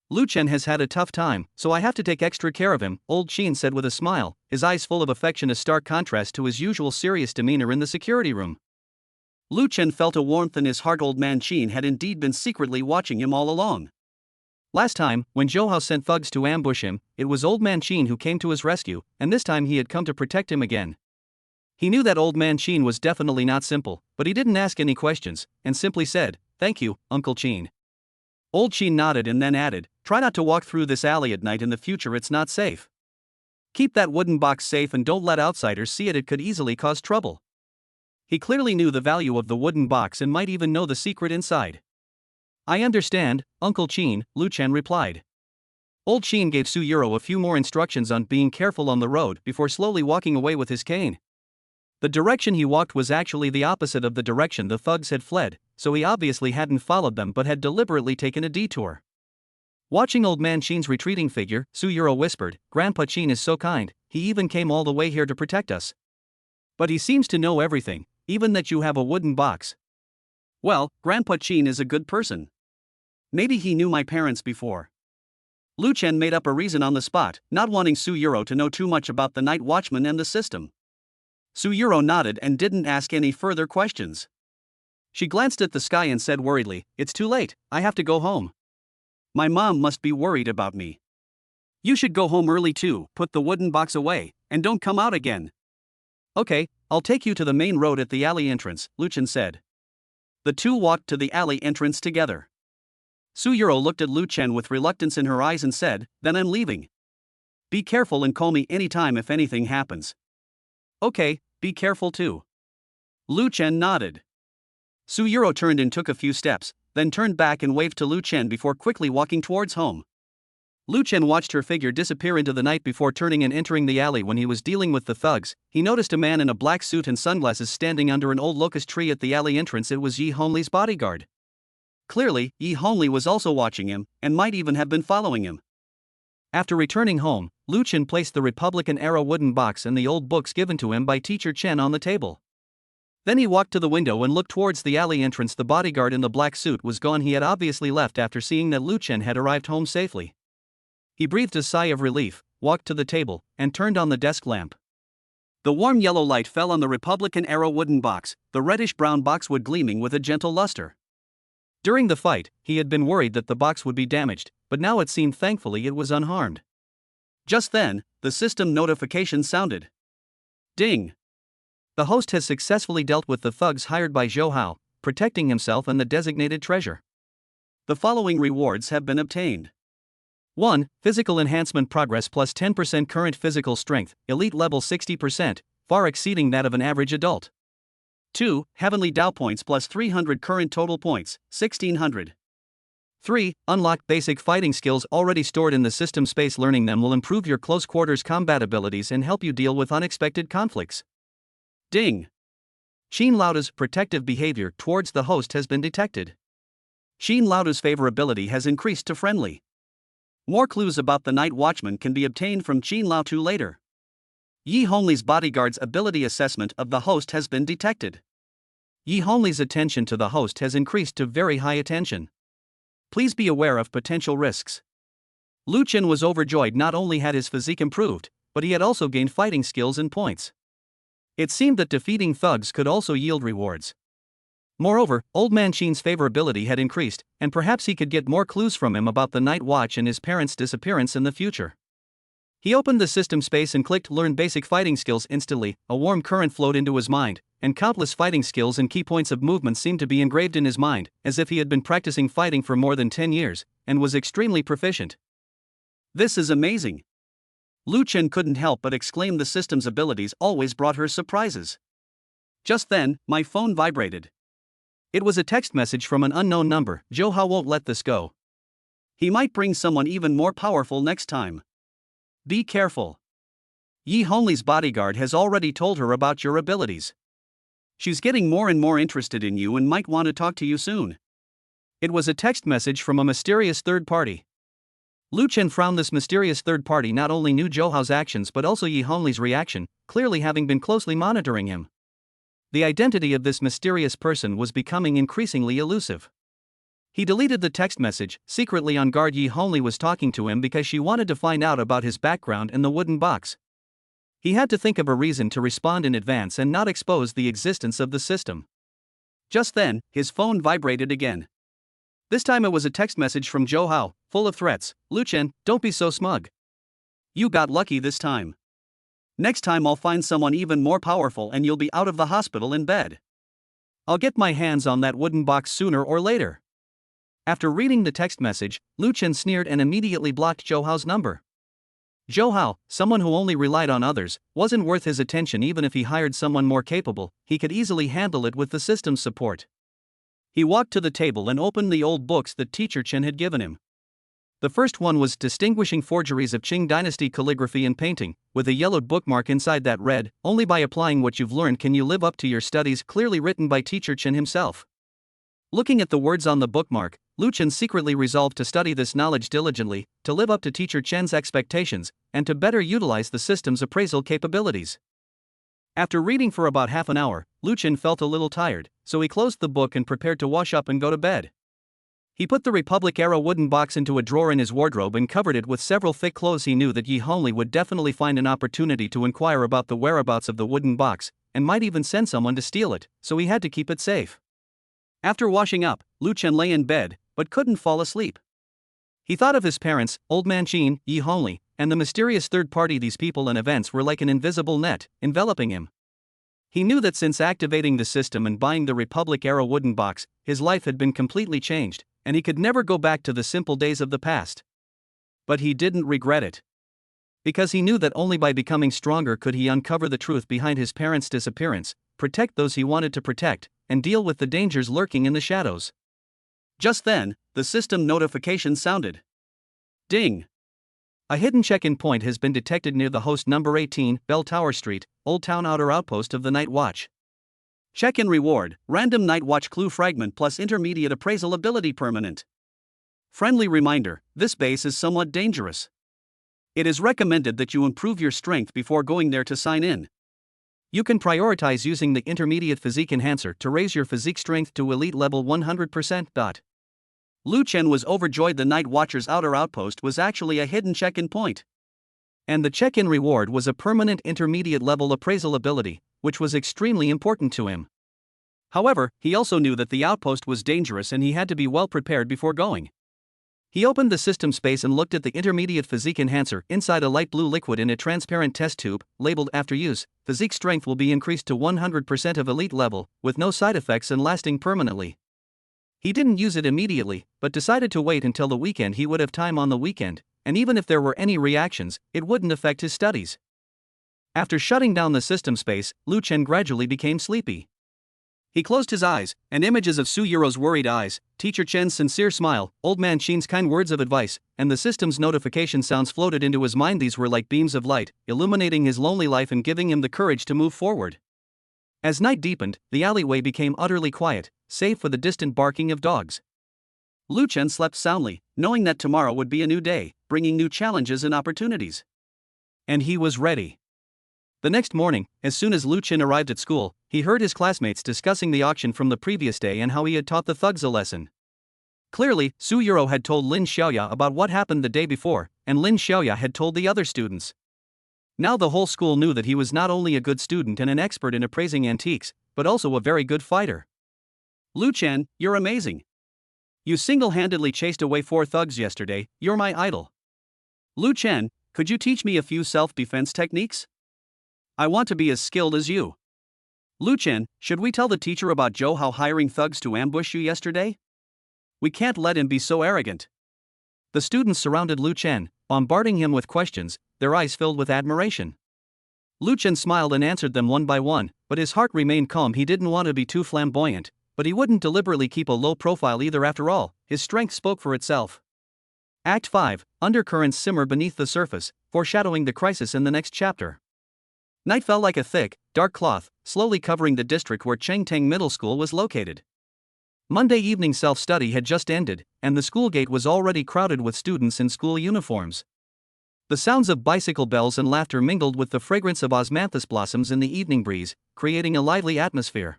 Lu Chen has had a tough time, so I have to take extra care of him," Old Qin said with a smile, his eyes full of affection, a stark contrast to his usual serious demeanor in the security room. Lu Chen felt a warmth in his heart. Old Man Qin had indeed been secretly watching him all along. Last time, when Zhou Hao sent thugs to ambush him, it was Old Man Qin who came to his rescue, and this time he had come to protect him again. He knew that Old Man Qin was definitely not simple, but he didn't ask any questions, and simply said, "Thank you, Uncle Qin." Old Qin nodded and then added, "Try not to walk through this alley at night. In the future it's not safe. Keep that wooden box safe and don't let outsiders see it. It could easily cause trouble." He clearly knew the value of the wooden box and might even know the secret inside. "I understand, Uncle Qin," Lu Chen replied. Old Qin gave Su Yuro a few more instructions on being careful on the road before slowly walking away with his cane. The direction he walked was actually the opposite of the direction the thugs had fled, so he obviously hadn't followed them but had deliberately taken a detour. Watching Old Man Qin's retreating figure, Su Yuro whispered, "Grandpa Qin is so kind, he even came all the way here to protect us. But he seems to know everything, even that you have a wooden box." "Well, Grandpa Qin is a good person. Maybe he knew my parents before." Lu Chen made up a reason on the spot, not wanting Su Yuro to know too much about the night watchman and the system. Su Yuro nodded and didn't ask any further questions. She glanced at the sky and said worriedly, "It's too late, I have to go home. My mom must be worried about me. You should go home early too, put the wooden box away, and don't come out again." "Okay, I'll take you to the main road at the alley entrance," Lu Chen said. The two walked to the alley entrance together. Su Yuro looked at Lu Chen with reluctance in her eyes and said, "Then I'm leaving. Be careful and call me anytime if anything happens." "Okay, be careful too." Lu Chen nodded. Su Yuro turned and took a few steps, then turned back and waved to Lu Chen before quickly walking towards home. Lu Chen watched her figure disappear into the night before turning and entering the alley. When he was dealing with the thugs, he noticed a man in a black suit and sunglasses standing under an old locust tree at the alley entrance. It was Yi Hongli's bodyguard. Clearly, Yi Hongli was also watching him, and might even have been following him. After returning home, Lu Chen placed the Republican era wooden box and the old books given to him by Teacher Chen on the table. Then he walked to the window and looked towards the alley entrance. The bodyguard in the black suit was gone. He had obviously left after seeing that Lu Chen had arrived home safely. He breathed a sigh of relief, walked to the table, and turned on the desk lamp. The warm yellow light fell on the Republican era wooden box, the reddish-brown boxwood gleaming with a gentle luster. During the fight, he had been worried that the box would be damaged, but now it seemed thankfully it was unharmed. Just then, the system notification sounded. Ding! The host has successfully dealt with the thugs hired by Zhou Hao, protecting himself and the designated treasure. The following rewards have been obtained. 1. Physical enhancement progress plus 10% current physical strength, elite level 60%, far exceeding that of an average adult. 2. Heavenly Dao points plus 300 current total points, 1600. 3. Unlock basic fighting skills already stored in the system space. Learning them will improve your close quarters combat abilities and help you deal with unexpected conflicts. Ding! Qin Laoda's protective behavior towards the host has been detected. Qin Laoda's favorability has increased to friendly. More clues about the night watchman can be obtained from Qin Lao Tu later. Yi Hongli's bodyguard's ability assessment of the host has been detected. Yi Hongli's attention to the host has increased to very high attention. Please be aware of potential risks. Lu Chen was overjoyed. Not only had his physique improved, but he had also gained fighting skills and points. It seemed that defeating thugs could also yield rewards. Moreover, Old Man Qin's favorability had increased, and perhaps he could get more clues from him about the night watch and his parents' disappearance in the future. He opened the system space and clicked Learn Basic Fighting Skills. Instantly, a warm current flowed into his mind, and countless fighting skills and key points of movement seemed to be engraved in his mind, as if he had been practicing fighting for more than 10 years, and was extremely proficient. This is amazing. Lu Chen couldn't help but exclaim. The system's abilities always brought her surprises. Just then, my phone vibrated. It was a text message from an unknown number. Zhou Hao won't let this go. He might bring someone even more powerful next time. Be careful. Yi Hongli's bodyguard has already told her about your abilities. She's getting more and more interested in you and might want to talk to you soon. It was a text message from a mysterious third party. Lu Chen frowned. This mysterious third party not only knew Zhou Hao's actions but also Yi Hongli's reaction, clearly having been closely monitoring him. The identity of this mysterious person was becoming increasingly elusive. He deleted the text message, secretly on guard. Yi Hongli was talking to him because she wanted to find out about his background in the wooden box. He had to think of a reason to respond in advance and not expose the existence of the system. Just then, his phone vibrated again. This time it was a text message from Zhou Hao, full of threats. Lu Chen, don't be so smug. You got lucky this time. Next time I'll find someone even more powerful and you'll be out of the hospital in bed. I'll get my hands on that wooden box sooner or later. After reading the text message, Lu Chen sneered and immediately blocked Zhou Hao's number. Zhou Hao, someone who only relied on others, wasn't worth his attention. Even if he hired someone more capable, he could easily handle it with the system's support. He walked to the table and opened the old books that Teacher Chen had given him. The first one was Distinguishing Forgeries of Qing Dynasty Calligraphy and Painting, with a yellowed bookmark inside that read, "Only by applying what you've learned can you live up to your studies," clearly written by Teacher Chen himself. Looking at the words on the bookmark, Lu Chen secretly resolved to study this knowledge diligently, to live up to Teacher Chen's expectations, and to better utilize the system's appraisal capabilities. After reading for about half an hour, Lu Chen felt a little tired, so he closed the book and prepared to wash up and go to bed. He put the Republic-era wooden box into a drawer in his wardrobe and covered it with several thick clothes. He knew that Yi Hongli would definitely find an opportunity to inquire about the whereabouts of the wooden box, and might even send someone to steal it, so he had to keep it safe. After washing up, Lu Chen lay in bed, but couldn't fall asleep. He thought of his parents, Old Man Qin, Yi Hongli, and the mysterious third party. These people and events were like an invisible net, enveloping him. He knew that since activating the system and buying the Republic-era wooden box, his life had been completely changed, and he could never go back to the simple days of the past. But he didn't regret it. Because he knew that only by becoming stronger could he uncover the truth behind his parents' disappearance, protect those he wanted to protect, and deal with the dangers lurking in the shadows. Just then, the system notification sounded. Ding! A hidden check-in point has been detected near the host number 18, Bell Tower Street, Old Town Outer Outpost of the Night Watch. Check-in reward, random Night Watch clue fragment plus intermediate appraisal ability permanent. Friendly reminder, this base is somewhat dangerous. It is recommended that you improve your strength before going there to sign in. You can prioritize using the intermediate physique enhancer to raise your physique strength to elite level 100%. Lu Chen was overjoyed. The Night Watcher's outer outpost was actually a hidden check-in point. And the check-in reward was a permanent intermediate level appraisal ability, which was extremely important to him. However, he also knew that the outpost was dangerous and he had to be well prepared before going. He opened the system space and looked at the intermediate physique enhancer. Inside a light blue liquid in a transparent test tube, labeled "After use, physique strength will be increased to 100% of elite level, with no side effects and lasting permanently." He didn't use it immediately, but decided to wait until the weekend. He would have time on the weekend, and even if there were any reactions, it wouldn't affect his studies. After shutting down the system space, Lu Chen gradually became sleepy. He closed his eyes, and images of Su Yuro's worried eyes, Teacher Chen's sincere smile, Old Man Qin's kind words of advice, and the system's notification sounds floated into his mind. These were like beams of light, illuminating his lonely life and giving him the courage to move forward. As night deepened, the alleyway became utterly quiet, save for the distant barking of dogs. Lu Chen slept soundly, knowing that tomorrow would be a new day, bringing new challenges and opportunities. And he was ready. The next morning, as soon as Lu Chen arrived at school, he heard his classmates discussing the auction from the previous day and how he had taught the thugs a lesson. Clearly, Su Yuro had told Lin Xiaoya about what happened the day before, and Lin Xiaoya had told the other students. Now the whole school knew that he was not only a good student and an expert in appraising antiques, but also a very good fighter. Lu Chen, you're amazing. You single-handedly chased away 4 thugs yesterday. You're my idol. Lu Chen, Could you teach me a few self-defense techniques? I want to be as skilled as you. Lu Chen, should we tell the teacher about Joe how hiring thugs to ambush you yesterday? We can't let him be so arrogant. The students surrounded Lu Chen, bombarding him with questions, their eyes filled with admiration. Lu Chen smiled and answered them one by one, but his heart remained calm. He didn't want to be too flamboyant, but he wouldn't deliberately keep a low profile either. After all, his strength spoke for itself. Act 5, undercurrents simmer beneath the surface, foreshadowing the crisis in the next chapter. Night fell like a thick, dark cloth, slowly covering the district where Chengteng Middle School was located. Monday evening self-study had just ended, and the school gate was already crowded with students in school uniforms. The sounds of bicycle bells and laughter mingled with the fragrance of osmanthus blossoms in the evening breeze, creating a lively atmosphere.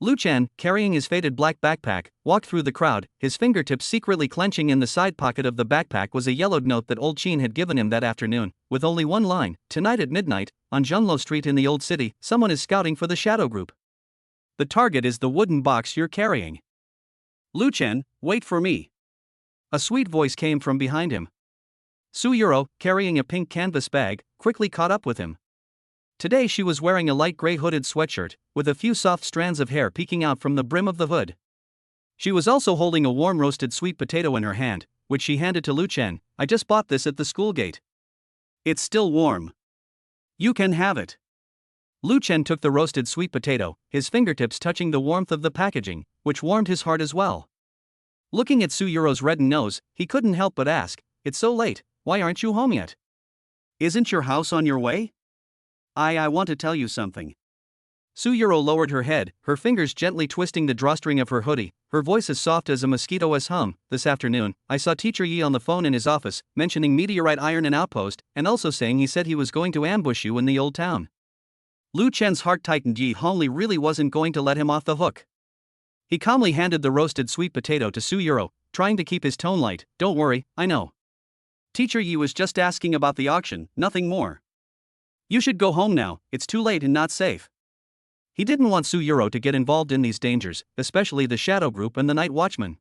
Lu Chen, carrying his faded black backpack, walked through the crowd, his fingertips secretly clenching. In the side pocket of the backpack was a yellowed note that old Qin had given him that afternoon, with only one line: "Tonight at midnight, on Zhenglo Street in the Old City, someone is scouting for the Shadow Group. The target is the wooden box you're carrying. Lu Chen, wait for me." A sweet voice came from behind him. Su Yuro, carrying a pink canvas bag, quickly caught up with him. Today she was wearing a light gray hooded sweatshirt, with a few soft strands of hair peeking out from the brim of the hood. She was also holding a warm roasted sweet potato in her hand, which she handed to Lu Chen. "I just bought this at the school gate. It's still warm. You can have it." Lu Chen took the roasted sweet potato, his fingertips touching the warmth of the packaging, which warmed his heart as well. Looking at Su Yuro's reddened nose, he couldn't help but ask, "It's so late, why aren't you home yet? Isn't your house on your way? I want to tell you something." Su Yuro lowered her head, her fingers gently twisting the drawstring of her hoodie, her voice as soft as a mosquito's hum. "This afternoon, I saw Teacher Yi on the phone in his office, mentioning Meteorite Iron and Outpost, and also saying he said he was going to ambush you in the old town." Lu Chen's heart tightened. Yi Hongli really wasn't going to let him off the hook. He calmly handed the roasted sweet potato to Su Yuro, trying to keep his tone light. "Don't worry, I know. Teacher Yi was just asking about the auction, nothing more. You should go home now, it's too late and not safe." He didn't want Su Yuro to get involved in these dangers, especially the Shadow Group and the Night Watchman.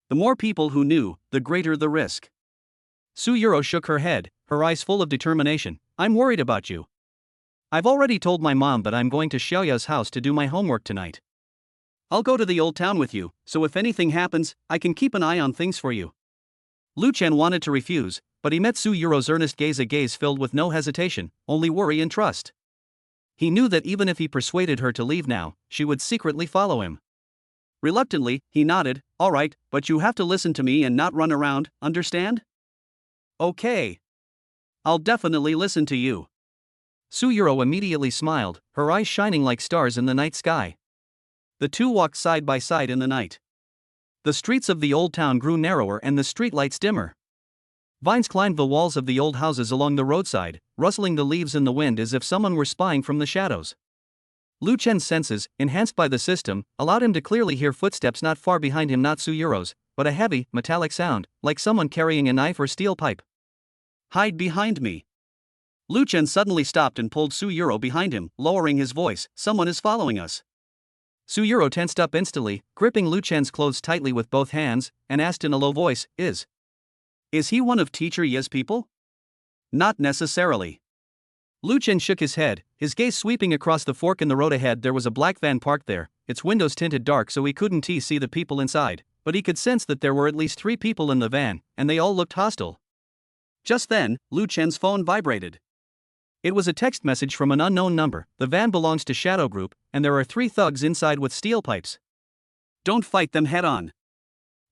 The more people who knew, the greater the risk. Su Yuro shook her head, her eyes full of determination. "I'm worried about you. I've already told my mom that I'm going to Xiaoya's house to do my homework tonight. I'll go to the old town with you, so if anything happens, I can keep an eye on things for you." Lu Chen wanted to refuse, but he met Su Yuro's earnest gaze, a gaze filled with no hesitation, only worry and trust. He knew that even if he persuaded her to leave now, she would secretly follow him. Reluctantly, he nodded. "All right, but you have to listen to me and not run around, understand?" "Okay. I'll definitely listen to you." Su Yuro immediately smiled, her eyes shining like stars in the night sky. The two walked side by side in the night. The streets of the old town grew narrower and the streetlights dimmer. Vines climbed the walls of the old houses along the roadside, rustling the leaves in the wind as if someone were spying from the shadows. Lu Chen's senses, enhanced by the system, allowed him to clearly hear footsteps not far behind him, not Su Yuro's, but a heavy, metallic sound, like someone carrying a knife or steel pipe. "Hide behind me." Lu Chen suddenly stopped and pulled Su Yuro behind him, lowering his voice. "Someone is following us." Su Yuro tensed up instantly, gripping Lu Chen's clothes tightly with both hands, and asked in a low voice, Is he one of Teacher Ye's people?" "Not necessarily." Lu Chen shook his head, his gaze sweeping across the fork in the road ahead. There was a black van parked there, its windows tinted dark so he couldn't see the people inside, but he could sense that there were at least 3 people in the van, and they all looked hostile. Just then, Lu Chen's phone vibrated. It was a text message from an unknown number. "The van belongs to Shadow Group, and there are 3 thugs inside with steel pipes. Don't fight them head on.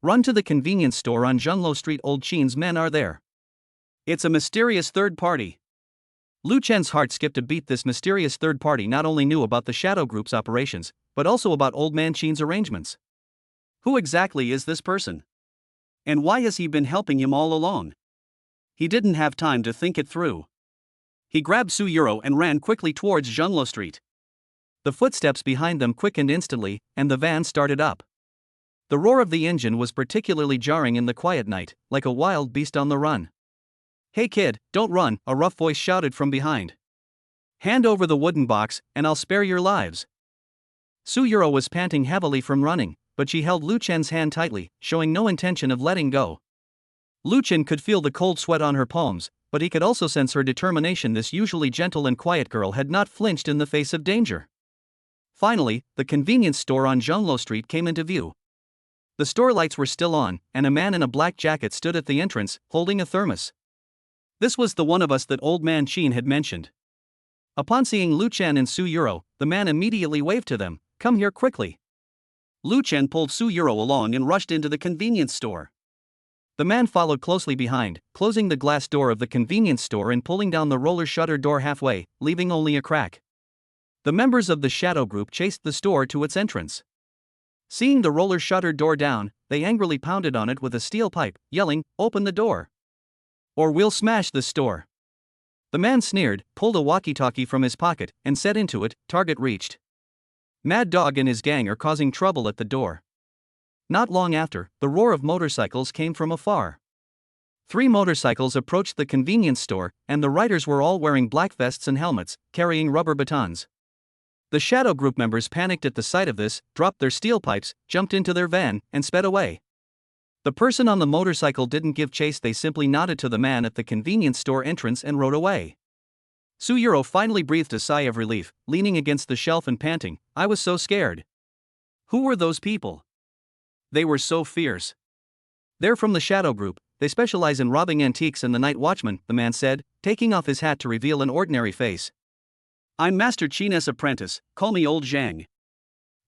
Run to the convenience store on Zhenglo Street. Old Qin's men are there. It's a mysterious third party." Lu Chen's heart skipped a beat. This mysterious third party not only knew about the Shadow Group's operations, but also about Old Man Qin's arrangements. Who exactly is this person? And why has he been helping him all along? He didn't have time to think it through. He grabbed Su Yuro and ran quickly towards Zhenglo Street. The footsteps behind them quickened instantly, and the van started up. The roar of the engine was particularly jarring in the quiet night, like a wild beast on the run. "Hey kid, don't run," a rough voice shouted from behind. "Hand over the wooden box, and I'll spare your lives." Su Yuro was panting heavily from running, but she held Lu Chen's hand tightly, showing no intention of letting go. Lu Chen could feel the cold sweat on her palms, but he could also sense her determination. This usually gentle and quiet girl had not flinched in the face of danger. Finally, the convenience store on Zhonglo Street came into view. The store lights were still on, and a man in a black jacket stood at the entrance, holding a thermos. This was the one of us that old man Qin had mentioned. Upon seeing Lu Chen and Su Yuro, the man immediately waved to them, "Come here quickly." Lu Chen pulled Su Yuro along and rushed into the convenience store. The man followed closely behind, closing the glass door of the convenience store and pulling down the roller shutter door halfway, leaving only a crack. The members of the shadow group chased the store to its entrance. Seeing the roller shutter door down, they angrily pounded on it with a steel pipe, yelling, "Open the door, or we'll smash the store." The man sneered, pulled a walkie-talkie from his pocket, and said into it, "Target reached. Mad Dog and his gang are causing trouble at the door." Not long after, the roar of motorcycles came from afar. 3 motorcycles approached the convenience store, and the riders were all wearing black vests and helmets, carrying rubber batons. The shadow group members panicked at the sight of this, dropped their steel pipes, jumped into their van, and sped away. The person on the motorcycle didn't give chase, they simply nodded to the man at the convenience store entrance and rode away. Su Yuro finally breathed a sigh of relief, leaning against the shelf and panting, "I was so scared." Who were those people? They were so fierce. They're from the shadow group, they specialize in robbing antiques and the night watchman, the man said, taking off his hat to reveal an ordinary face. "I'm Master Qin's apprentice, call me Old Zhang.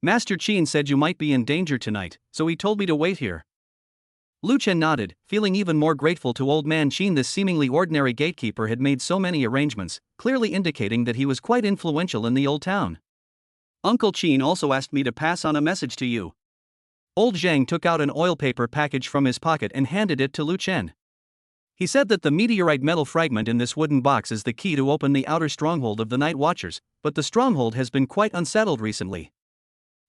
Master Qin said you might be in danger tonight, so he told me to wait here." Lu Chen nodded, feeling even more grateful to old man Qin. This seemingly ordinary gatekeeper had made so many arrangements, clearly indicating that he was quite influential in the old town. "Uncle Qin also asked me to pass on a message to you." Old Zhang took out an oil paper package from his pocket and handed it to Lu Chen. He said that the meteorite metal fragment in this wooden box is the key to open the outer stronghold of the Night Watchers, but the stronghold has been quite unsettled recently.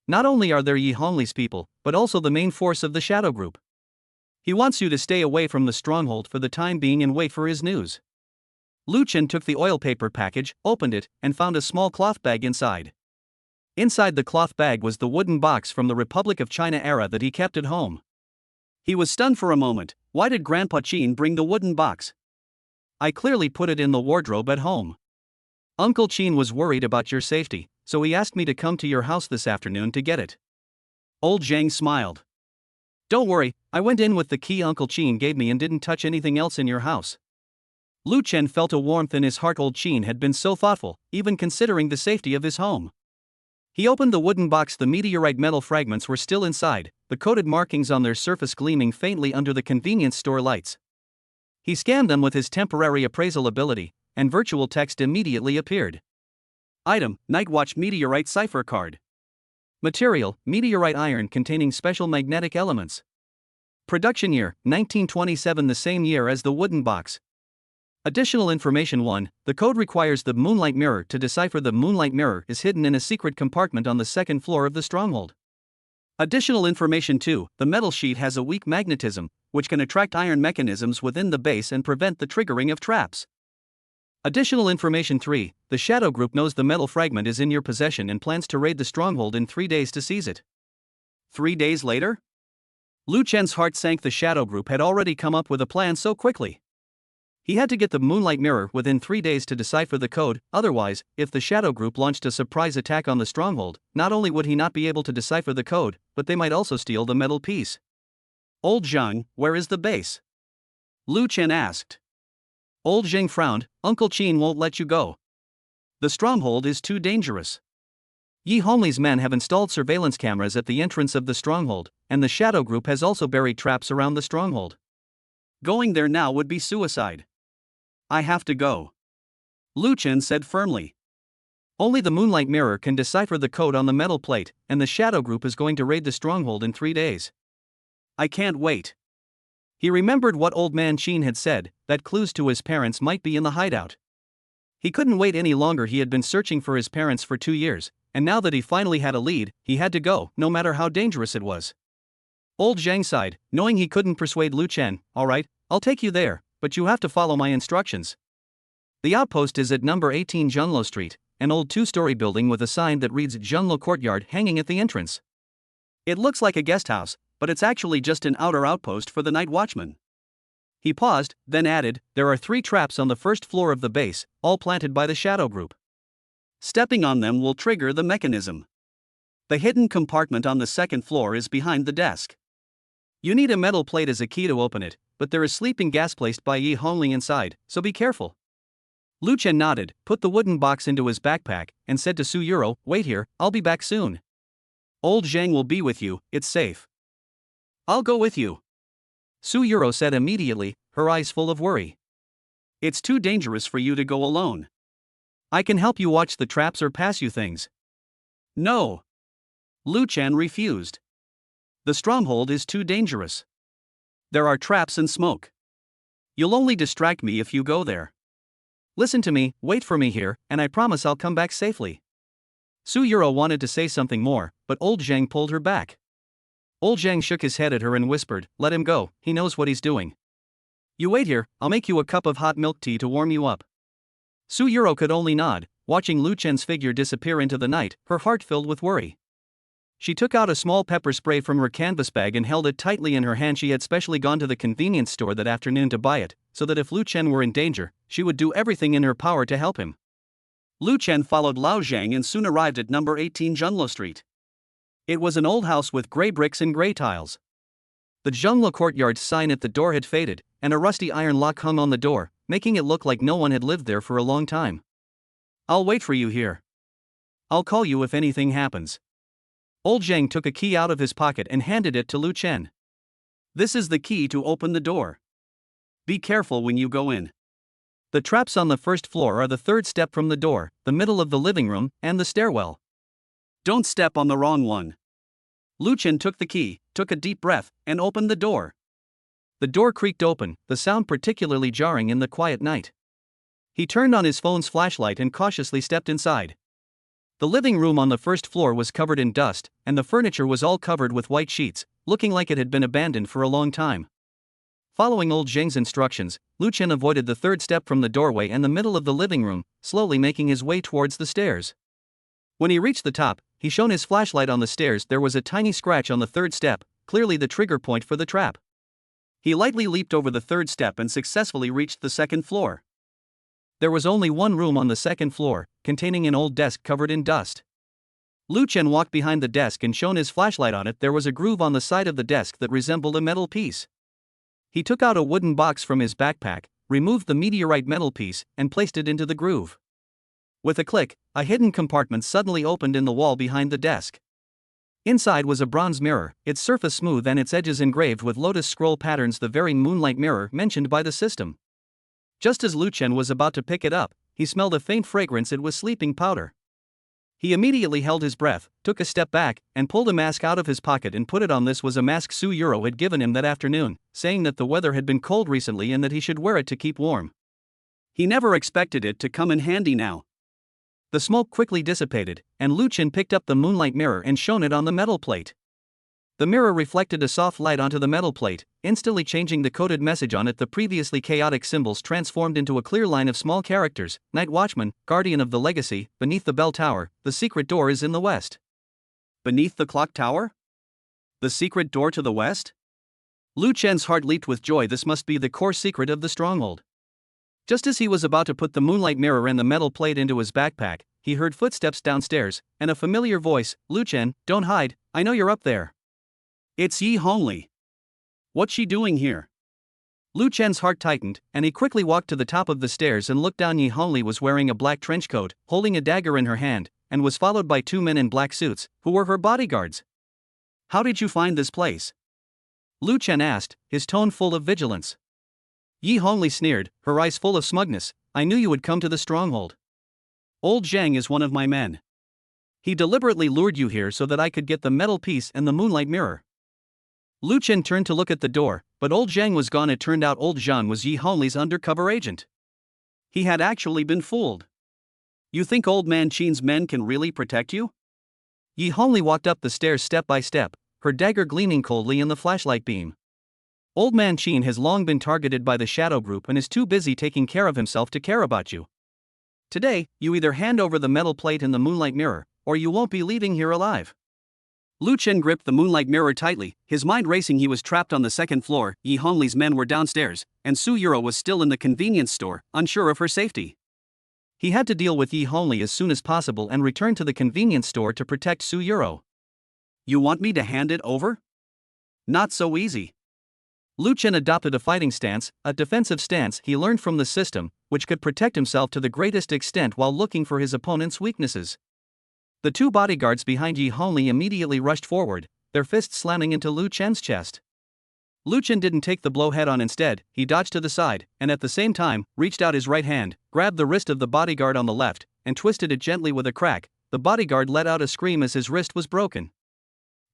Not only are there Yi Hongli's people, but also the main force of the shadow group. He wants you to stay away from the stronghold for the time being and wait for his news. Lu Chen took the oil paper package, opened it, and found a small cloth bag inside. Inside the cloth bag was the wooden box from the Republic of China era that he kept at home. He was stunned for a moment. Why did Grandpa Qin bring the wooden box? "I clearly put it in the wardrobe at home. Uncle Qin was worried about your safety, so he asked me to come to your house this afternoon to get it." Old Zhang smiled. "Don't worry, I went in with the key Uncle Qin gave me and didn't touch anything else in your house." Lu Chen felt a warmth in his heart. Old Qin had been so thoughtful, even considering the safety of his home. He opened the wooden box. The meteorite metal fragments were still inside, the coded markings on their surface gleaming faintly under the convenience store lights. He scanned them with his temporary appraisal ability, and virtual text immediately appeared. Item: Nightwatch Meteorite Cipher Card. Material: meteorite iron containing special magnetic elements. Production year: 1927, the same year as the wooden box. Additional information: 1. The code requires the moonlight mirror to decipher. The moonlight mirror is hidden in a secret compartment on the second floor of the stronghold. Additional information: 2. The metal sheet has a weak magnetism, which can attract iron mechanisms within the base and prevent the triggering of traps. Additional information: 3. The shadow group knows the metal fragment is in your possession and plans to raid the stronghold in 3 days to seize it. 3 days later? Lu Chen's heart sank. The shadow group had already come up with a plan so quickly. He had to get the moonlight mirror within 3 days to decipher the code, otherwise, if the shadow group launched a surprise attack on the stronghold, not only would he not be able to decipher the code, but they might also steal the metal piece. "Old Zhang, where is the base?" Lu Chen asked. Old Zhang frowned. "Uncle Qin won't let you go. The stronghold is too dangerous. Yi Hongli's men have installed surveillance cameras at the entrance of the stronghold, and the shadow group has also buried traps around the stronghold. Going there now would be suicide. I have to go," Lu Chen said firmly. "Only the moonlight mirror can decipher the code on the metal plate, and the shadow group is going to raid the stronghold in 3 days. I can't wait." He remembered what old man Qin had said, that clues to his parents might be in the hideout. He couldn't wait any longer. He had been searching for his parents for 2 years, and now that he finally had a lead, he had to go, no matter how dangerous it was. Old Zhang sighed, knowing he couldn't persuade Lu Chen. "All right, I'll take you there, but you have to follow my instructions. The outpost is at number 18 Zhonglo Street, an old 2-story building with a sign that reads Zhonglo Courtyard hanging at the entrance. It looks like a guest house, but it's actually just an outer outpost for the night watchman. He paused, then added, "There are 3 traps on the first floor of the base, all planted by the shadow group. Stepping on them will trigger the mechanism. The hidden compartment on the second floor is behind the desk. You need a metal plate as a key to open it, but there is sleeping gas placed by Yi Hongli inside, so be careful." Lu Chen nodded, put the wooden box into his backpack, and said to Su Yuro, "Wait here, I'll be back soon. Old Zhang will be with you, it's safe." "I'll go with you," Su Yuro said immediately, her eyes full of worry. "It's too dangerous for you to go alone. I can help you watch the traps or pass you things." "No." Lu Chen refused. "The stronghold is too dangerous. There are traps and smoke. You'll only distract me if you go there. Listen to me, wait for me here, and I promise I'll come back safely." Su Yuro wanted to say something more, but old Zhang pulled her back. Old Zhang shook his head at her and whispered, "Let him go, he knows what he's doing. You wait here, I'll make you a cup of hot milk tea to warm you up." Su Yuro could only nod, watching Lu Chen's figure disappear into the night, her heart filled with worry. She took out a small pepper spray from her canvas bag and held it tightly in her hand. She had specially gone to the convenience store that afternoon to buy it, so that if Lu Chen were in danger, she would do everything in her power to help him. Lu Chen followed Lao Zhang and soon arrived at number 18 Zhenglo Street. It was an old house with gray bricks and gray tiles. The Zhenglo courtyard sign at the door had faded, and a rusty iron lock hung on the door, making it look like no one had lived there for a long time. "I'll wait for you here. I'll call you if anything happens." Old Zhang took a key out of his pocket and handed it to Lu Chen. "This is the key to open the door. Be careful when you go in. The traps on the first floor are the 3rd step from the door, the middle of the living room, and the stairwell. Don't step on the wrong one." Lu Chen took the key, took a deep breath, and opened the door. The door creaked open, the sound particularly jarring in the quiet night. He turned on his phone's flashlight and cautiously stepped inside. The living room on the first floor was covered in dust, and the furniture was all covered with white sheets, looking like it had been abandoned for a long time. Following old Zhang's instructions, Lu Chen avoided the 3rd step from the doorway and the middle of the living room, slowly making his way towards the stairs. When he reached the top, he shone his flashlight on the stairs. There was a tiny scratch on the 3rd step, clearly the trigger point for the trap. He lightly leaped over the 3rd step and successfully reached the 2nd floor. There was only one room on the 2nd floor, containing an old desk covered in dust. Lu Chen walked behind the desk and shone his flashlight on it. There was a groove on the side of the desk that resembled a metal piece. He took out a wooden box from his backpack, removed the meteorite metal piece, and placed it into the groove. With a click, a hidden compartment suddenly opened in the wall behind the desk. Inside was a bronze mirror, its surface smooth and its edges engraved with lotus scroll patterns, the very moonlight mirror mentioned by the system. Just as Lu Chen was about to pick it up, he smelled a faint fragrance. It was sleeping powder. He immediately held his breath, took a step back, and pulled a mask out of his pocket and put it on. This was a mask Su Yuro had given him that afternoon, saying that the weather had been cold recently and that he should wear it to keep warm. He never expected it to come in handy now. The smoke quickly dissipated, and Lu Chen picked up the moonlight mirror and shone it on the metal plate. The mirror reflected a soft light onto the metal plate, instantly changing the coded message on it. The previously chaotic symbols transformed into a clear line of small characters: Night Watchman, Guardian of the Legacy, beneath the bell tower, the secret door is in the west. Beneath the clock tower? The secret door to the west? Lu Chen's heart leaped with joy. This must be the core secret of the stronghold. Just as he was about to put the moonlight mirror and the metal plate into his backpack, he heard footsteps downstairs, and a familiar voice: "Lu Chen, don't hide, I know you're up there." "It's Yi Hongli. What's she doing here?" Lu Chen's heart tightened, and he quickly walked to the top of the stairs and looked down. Yi Hongli was wearing a black trench coat, holding a dagger in her hand, and was followed by 2 men in black suits, who were her bodyguards. "How did you find this place?" Lu Chen asked, his tone full of vigilance. Yi Hongli sneered, her eyes full of smugness. "I knew you would come to the stronghold. Old Zhang is one of my men. He deliberately lured you here so that I could get the metal piece and the moonlight mirror." Lu Chen turned to look at the door, but old Zhang was gone. It turned out old Zhang was Yi Hongli's undercover agent. He had actually been fooled. "You think old man Qin's men can really protect you?" Yi Hongli walked up the stairs step by step, her dagger gleaming coldly in the flashlight beam. "Old man Qin has long been targeted by the Shadow Group and is too busy taking care of himself to care about you. Today, you either hand over the metal plate and the moonlight mirror, or you won't be leaving here alive." Lu Chen gripped the moonlight mirror tightly, his mind racing. He was trapped on the second floor, Yi Hongli's men were downstairs, and Su Yuro was still in the convenience store, unsure of her safety. He had to deal with Yi Hongli as soon as possible and return to the convenience store to protect Su Yuro. You want me to hand it over? Not so easy. Lu Chen adopted a fighting stance, a defensive stance he learned from the system, which could protect himself to the greatest extent while looking for his opponent's weaknesses. The two bodyguards behind Yi Hongli immediately rushed forward, their fists slamming into Lu Chen's chest. Lu Chen didn't take the blow head-on. Instead, he dodged to the side, and at the same time, reached out his right hand, grabbed the wrist of the bodyguard on the left, and twisted it gently with a crack. The bodyguard let out a scream as his wrist was broken.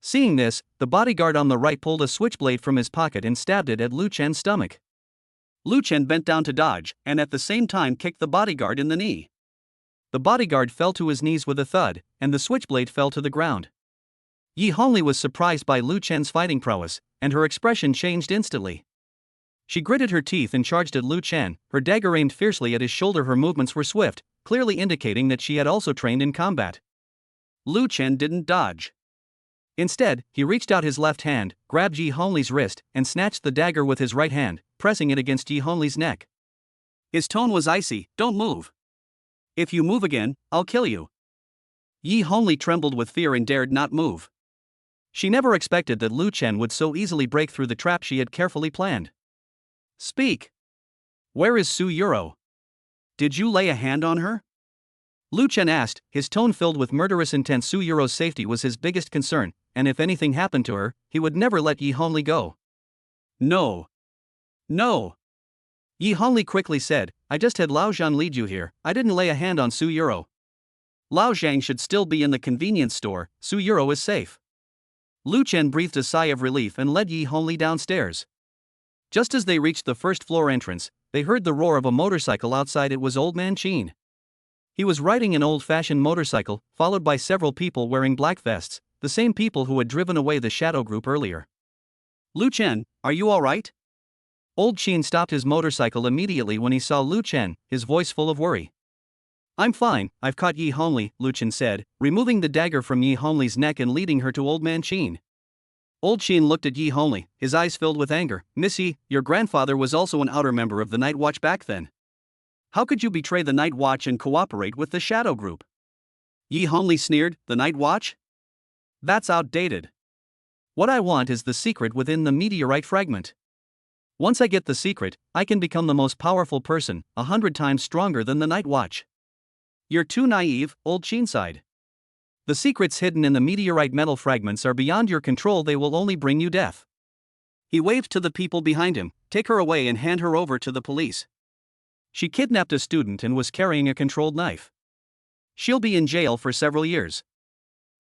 Seeing this, the bodyguard on the right pulled a switchblade from his pocket and stabbed it at Lu Chen's stomach. Lu Chen bent down to dodge, and at the same time kicked the bodyguard in the knee. The bodyguard fell to his knees with a thud, and the switchblade fell to the ground. Yi Hongli was surprised by Lu Chen's fighting prowess, and her expression changed instantly. She gritted her teeth and charged at Lu Chen, her dagger aimed fiercely at his shoulder. Her movements were swift, clearly indicating that she had also trained in combat. Lu Chen didn't dodge. Instead, he reached out his left hand, grabbed Yi Hongli's wrist, and snatched the dagger with his right hand, pressing it against Yi Hongli's neck. His tone was icy. Don't move. If you move again, I'll kill you. Yi Hongli trembled with fear and dared not move. She never expected that Lu Chen would so easily break through the trap she had carefully planned. Speak. Where is Su Yuro? Did you lay a hand on her? Lu Chen asked, his tone filled with murderous intent. Su Yuro's safety was his biggest concern, and if anything happened to her, he would never let Yi Hongli go. No. No. Yi Hongli quickly said, I just had Lao Zhang lead you here, I didn't lay a hand on Su Yuro. Lao Zhang should still be in the convenience store, Su Yuro is safe. Lu Chen breathed a sigh of relief and led Yi Hongli downstairs. Just as they reached the first floor entrance, they heard the roar of a motorcycle outside. It was Old Man Qin. He was riding an old-fashioned motorcycle, followed by several people wearing black vests, the same people who had driven away the shadow group earlier. Lu Chen, are you all right? Old Qin stopped his motorcycle immediately when he saw Lu Chen, his voice full of worry. I'm fine, I've caught Yi Hongli, Lu Chen said, removing the dagger from Yi Hongli's neck and leading her to Old Man Qin. Old Qin looked at Yi Hongli, his eyes filled with anger. Miss Yi, your grandfather was also an outer member of the Night Watch back then. How could you betray the Night Watch and cooperate with the Shadow Group? Yi Hongli sneered, the Night Watch? That's outdated. What I want is the secret within the meteorite fragment. Once I get the secret, I can become the most powerful person, 100 times stronger than the Night Watch. You're too naive, Old Qin sighed. The secrets hidden in the meteorite metal fragments are beyond your control. They will only bring you death. He waved to the people behind him, take her away and hand her over to the police. She kidnapped a student and was carrying a controlled knife. She'll be in jail for several years.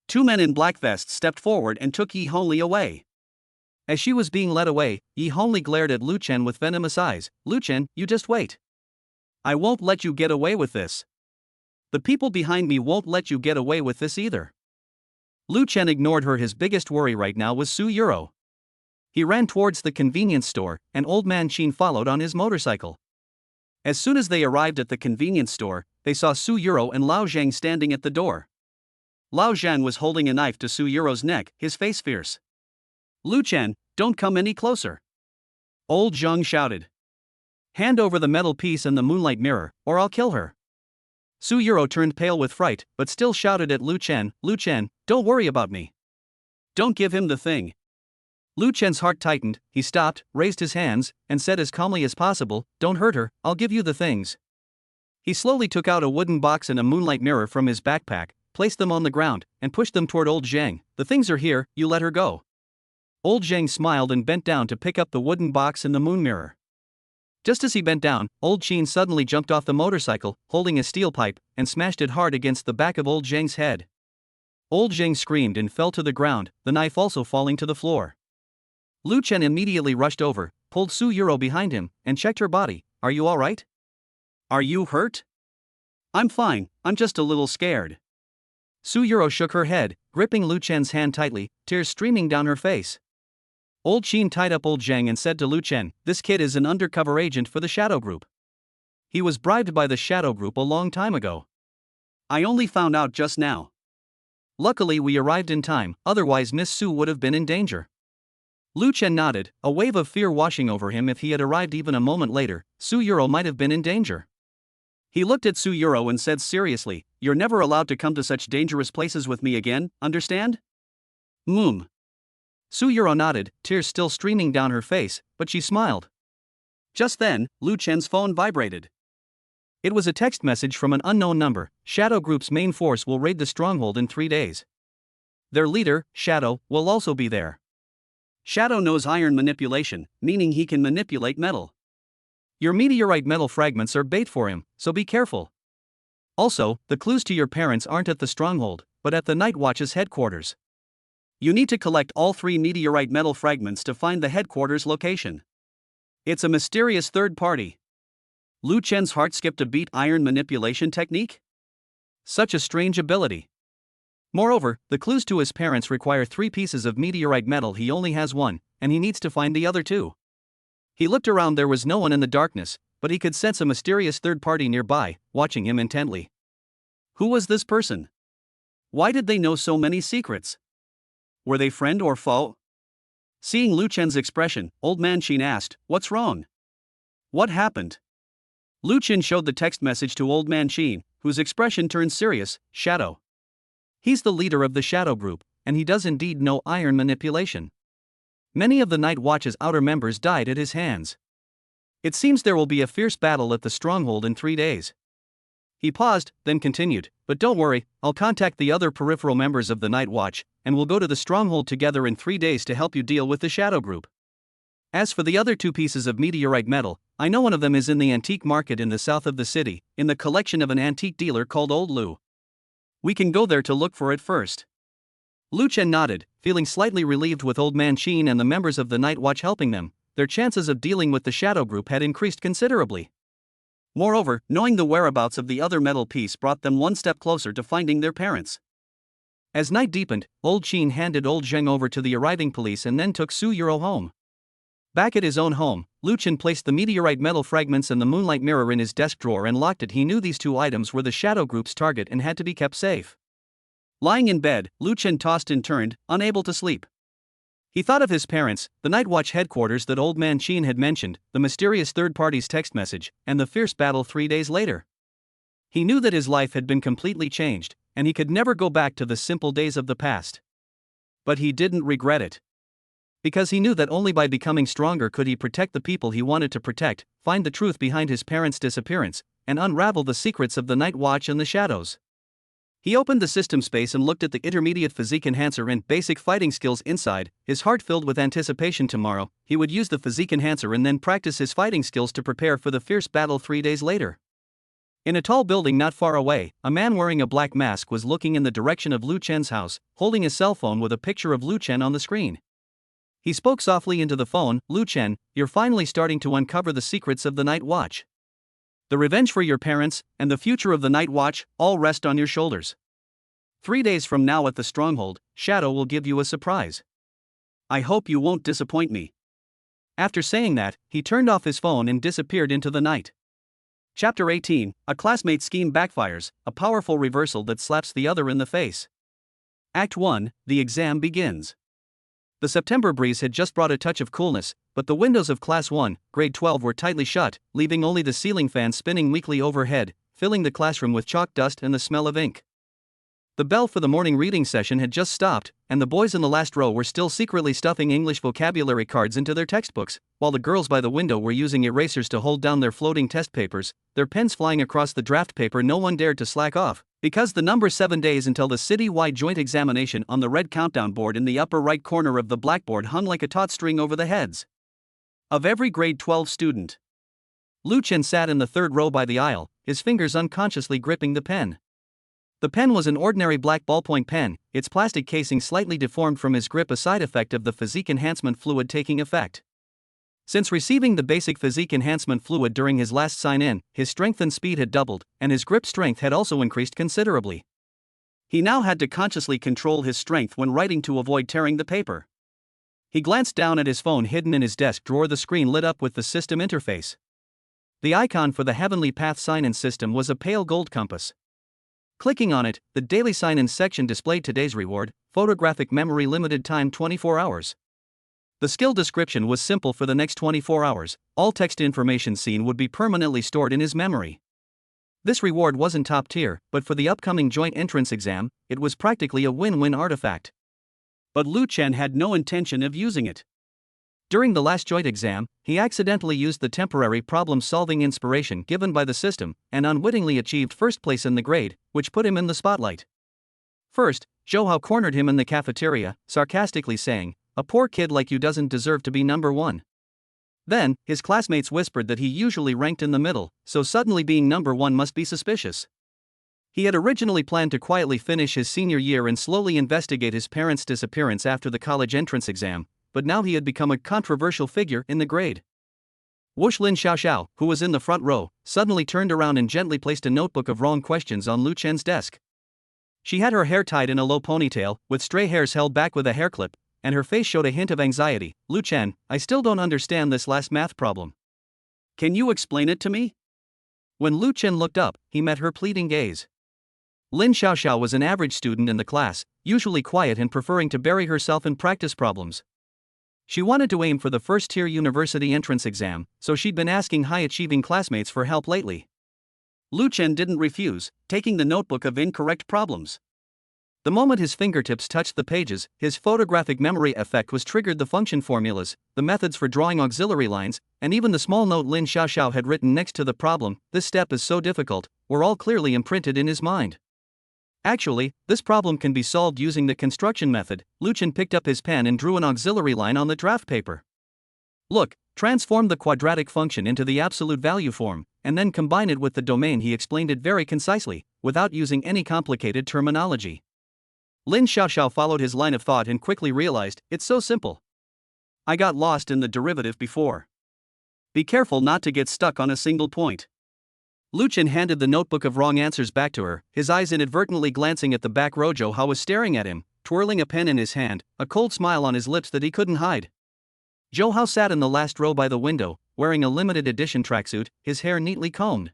Two men in black vests stepped forward and took Yi Hongli away. As she was being led away, Yi Hongli glared at Lu Chen with venomous eyes. Lu Chen, you just wait. I won't let you get away with this. The people behind me won't let you get away with this either. Lu Chen ignored her. His biggest worry right now was Su Yuro. He ran towards the convenience store, and Old Man Qin followed on his motorcycle. As soon as they arrived at the convenience store, they saw Su Yuro and Lao Zhang standing at the door. Lao Zhang was holding a knife to Su Yuro's neck, his face fierce. Lu Chen, don't come any closer. Old Zhang shouted. Hand over the metal piece and the moonlight mirror, or I'll kill her. Su Yuro turned pale with fright, but still shouted at Lu Chen, don't worry about me. Don't give him the thing. Lu Chen's heart tightened, he stopped, raised his hands, and said as calmly as possible, don't hurt her, I'll give you the things. He slowly took out a wooden box and a moonlight mirror from his backpack, placed them on the ground, and pushed them toward Old Zhang. The things are here, you let her go. Old Zhang smiled and bent down to pick up the wooden box and the moon mirror. Just as he bent down, Old Qin suddenly jumped off the motorcycle, holding a steel pipe, and smashed it hard against the back of Old Zhang's head. Old Zhang screamed and fell to the ground, the knife also falling to the floor. Lu Chen immediately rushed over, pulled Su Yuro behind him, and checked her body. Are you all right? Are you hurt? I'm fine, I'm just a little scared. Su Yuro shook her head, gripping Lu Chen's hand tightly, tears streaming down her face. Old Qin tied up Old Zhang and said to Lu Chen, this kid is an undercover agent for the Shadow Group. He was bribed by the Shadow Group a long time ago. I only found out just now. Luckily we arrived in time, otherwise Miss Su would have been in danger. Lu Chen nodded, a wave of fear washing over him. If he had arrived even a moment later, Su Yuro might have been in danger. He looked at Su Yuro and said seriously, "You're never allowed to come to such dangerous places with me again, understand?" Su Yuro nodded, tears still streaming down her face, but she smiled. Just then, Lu Chen's phone vibrated. It was a text message from an unknown number. Shadow Group's main force will raid the stronghold in 3 days. Their leader, Shadow, will also be there. Shadow knows iron manipulation, meaning he can manipulate metal. Your meteorite metal fragments are bait for him, so be careful. Also, the clues to your parents aren't at the stronghold, but at the Night Watch's headquarters. You need to collect all 3 meteorite metal fragments to find the headquarters location. It's a mysterious third party. Lu Chen's heart skipped a beat. Iron manipulation technique? Such a strange ability. Moreover, the clues to his parents require 3 pieces of meteorite metal. He only has 1, and he needs to find the other 2. He looked around. There was no one in the darkness, but he could sense a mysterious third party nearby, watching him intently. Who was this person? Why did they know so many secrets? Were they friend or foe? Seeing Lu Chen's expression, Old Man Qin asked, "What's wrong? What happened?" Lu Chen showed the text message to Old Man Qin, whose expression turned serious. Shadow. He's the leader of the Shadow Group, and he does indeed know iron manipulation. Many of the Night Watch's outer members died at his hands. It seems there will be a fierce battle at the stronghold in 3 days. He paused, then continued, "But don't worry, I'll contact the other peripheral members of the Night Watch, and we'll go to the stronghold together in 3 days to help you deal with the Shadow Group. As for the other 2 pieces of meteorite metal, I know one of them is in the antique market in the south of the city, in the collection of an antique dealer called Old Lu. We can go there to look for it first." Lu Chen nodded, feeling slightly relieved. With Old Man Qin and the members of the Night Watch helping them, their chances of dealing with the Shadow Group had increased considerably. Moreover, knowing the whereabouts of the other metal piece brought them one step closer to finding their parents. As night deepened, Old Qin handed Old Zheng over to the arriving police and then took Su Yuro home. Back at his own home, Lu Chen placed the meteorite metal fragments and the moonlight mirror in his desk drawer and locked it. He knew these 2 items were the Shadow Group's target and had to be kept safe. Lying in bed, Lu Chen tossed and turned, unable to sleep. He thought of his parents, the Night Watch headquarters that Old Man Qin had mentioned, the mysterious third party's text message, and the fierce battle 3 days later. He knew that his life had been completely changed, and he could never go back to the simple days of the past. But he didn't regret it. Because he knew that only by becoming stronger could he protect the people he wanted to protect, find the truth behind his parents' disappearance, and unravel the secrets of the Night Watch and the Shadows. He opened the system space and looked at the intermediate physique enhancer and basic fighting skills inside, his heart filled with anticipation. Tomorrow, he would use the physique enhancer and then practice his fighting skills to prepare for the fierce battle 3 days later. In a tall building not far away, a man wearing a black mask was looking in the direction of Lu Chen's house, holding a cell phone with a picture of Lu Chen on the screen. He spoke softly into the phone, "Lu Chen, you're finally starting to uncover the secrets of the Night Watch. The revenge for your parents, and the future of the Night Watch, all rest on your shoulders. 3 days from now at the stronghold, Shadow will give you a surprise. I hope you won't disappoint me." After saying that, he turned off his phone and disappeared into the night. Chapter 18, A Classmate's Scheme Backfires, a Powerful Reversal That Slaps the Other in the Face. Act 1, The Exam Begins. The September breeze had just brought a touch of coolness, but the windows of Class 1, Grade 12 were tightly shut, leaving only the ceiling fan spinning weakly overhead, filling the classroom with chalk dust and the smell of ink. The bell for the morning reading session had just stopped, and the boys in the last row were still secretly stuffing English vocabulary cards into their textbooks, while the girls by the window were using erasers to hold down their floating test papers, their pens flying across the draft paper. No one dared to slack off, because the number 7 days until the city-wide joint examination on the red countdown board in the upper right corner of the blackboard hung like a taut string over the heads of every grade 12 student. Lu Chen sat in the 3rd row by the aisle, his fingers unconsciously gripping the pen. The pen was an ordinary black ballpoint pen, its plastic casing slightly deformed from his grip, a side effect of the physique enhancement fluid taking effect. Since receiving the basic physique enhancement fluid during his last sign-in, his strength and speed had doubled, and his grip strength had also increased considerably. He now had to consciously control his strength when writing to avoid tearing the paper. He glanced down at his phone hidden in his desk drawer. The screen lit up with the system interface. The icon for the Heavenly Path sign-in system was a pale gold compass. Clicking on it, the daily sign-in section displayed today's reward: photographic memory, limited time 24 hours. The skill description was simple: for the next 24 hours, all text information seen would be permanently stored in his memory. This reward wasn't top tier, but for the upcoming joint entrance exam, it was practically a win-win artifact. But Lu Chen had no intention of using it. During the last joint exam, he accidentally used the temporary problem-solving inspiration given by the system, and unwittingly achieved first place in the grade, which put him in the spotlight. First, Zhou Hao cornered him in the cafeteria, sarcastically saying, "A poor kid like you doesn't deserve to be number one." Then, his classmates whispered that he usually ranked in the middle, so suddenly being number one must be suspicious. He had originally planned to quietly finish his senior year and slowly investigate his parents' disappearance after the college entrance exam, but now he had become a controversial figure in the grade. Wush Lin Xiaoxiao, who was in the front row, suddenly turned around and gently placed a notebook of wrong questions on Lu Chen's desk. She had her hair tied in a low ponytail, with stray hairs held back with a hair clip, and her face showed a hint of anxiety. "Lu Chen, I still don't understand this last math problem. Can you explain it to me?" When Lu Chen looked up, he met her pleading gaze. Lin Xiaoxiao was an average student in the class, usually quiet and preferring to bury herself in practice problems. She wanted to aim for the first-tier university entrance exam, so she'd been asking high-achieving classmates for help lately. Lu Chen didn't refuse, taking the notebook of incorrect problems. The moment his fingertips touched the pages, his photographic memory effect was triggered. The function formulas, the methods for drawing auxiliary lines, and even the small note Lin Xiaoxiao had written next to the problem, "This step is so difficult," were all clearly imprinted in his mind. Actually, this problem can be solved using the construction method. Lu Chen picked up his pen and drew an auxiliary line on the draft paper. "Look, transform the quadratic function into the absolute value form, and then combine it with the domain." He explained it very concisely, without using any complicated terminology. Lin Xiaoxiao followed his line of thought and quickly realized, "It's so simple. I got lost in the derivative before. Be careful not to get stuck on a single point." Lu Chen handed the notebook of wrong answers back to her, his eyes inadvertently glancing at the back row. Zhou Hao was staring at him, twirling a pen in his hand, a cold smile on his lips that he couldn't hide. Zhou Hao sat in the last row by the window, wearing a limited edition tracksuit, his hair neatly combed.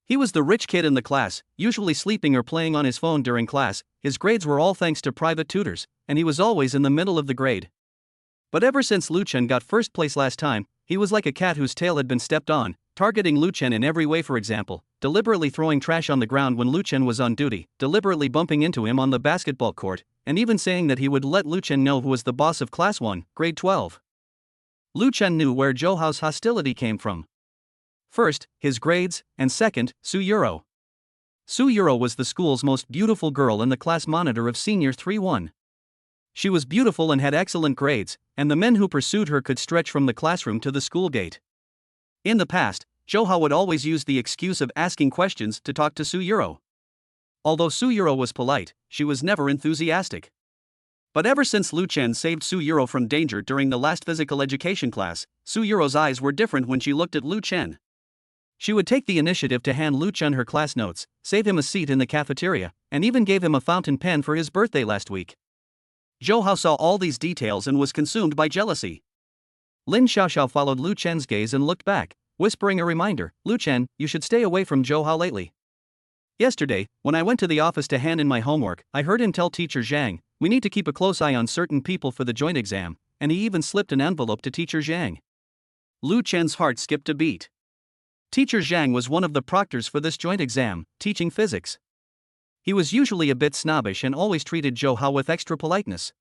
He was the rich kid in the class, usually sleeping or playing on his phone during class. His grades were all thanks to private tutors, and he was always in the middle of the grade. But ever since Lu Chen got first place last time, he was like a cat whose tail had been stepped on, targeting Lu Chen in every way. For example, deliberately throwing trash on the ground when Lu Chen was on duty, deliberately bumping into him on the basketball court, and even saying that he would let Lu Chen know who was the boss of Class 1, Grade 12. Lu Chen knew where Zhou Hao's hostility came from. First, his grades, and second, Su Yuro. Su Yuro was the school's most beautiful girl and the class monitor of Senior 3-1. She was beautiful and had excellent grades, and the men who pursued her could stretch from the classroom to the school gate. In the past, Zhou Hao would always use the excuse of asking questions to talk to Su Yuro. Although Su Yuro was polite, she was never enthusiastic. But ever since Lu Chen saved Su Yuro from danger during the last physical education class, Su Yuro's eyes were different when she looked at Lu Chen. She would take the initiative to hand Lu Chen her class notes, save him a seat in the cafeteria, and even gave him a fountain pen for his birthday last week. Zhou Hao saw all these details and was consumed by jealousy. Lin Xiaoxiao followed Lu Chen's gaze and looked back, whispering a reminder, "Lu Chen, you should stay away from Zhou Hao lately." Yesterday, when I went to the office to hand in my homework, I heard him tell Teacher Zhang, "We need to keep a close eye on certain people for the joint exam," and he even slipped an envelope to Teacher Zhang. Lu Chen's heart skipped a beat. Teacher Zhang was one of the proctors for this joint exam, teaching physics. He was usually a bit snobbish and always treated Zhou Hao with extra politeness.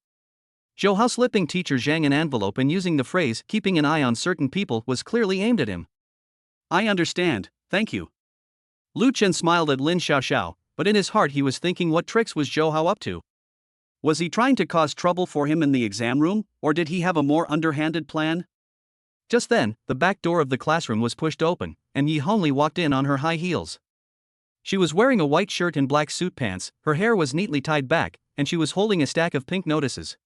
Zhou Hao slipping Teacher Zhang an envelope and using the phrase, "keeping an eye on certain people," was clearly aimed at him. "I understand, thank you." Lu Chen smiled at Lin Xiaoxiao, but in his heart he was thinking, what tricks was Zhou Hao up to? Was he trying to cause trouble for him in the exam room, or did he have a more underhanded plan? Just then, the back door of the classroom was pushed open, and Yi Hongli walked in on her high heels. She was wearing a white shirt and black suit pants, her hair was neatly tied back, and she was holding a stack of pink notices.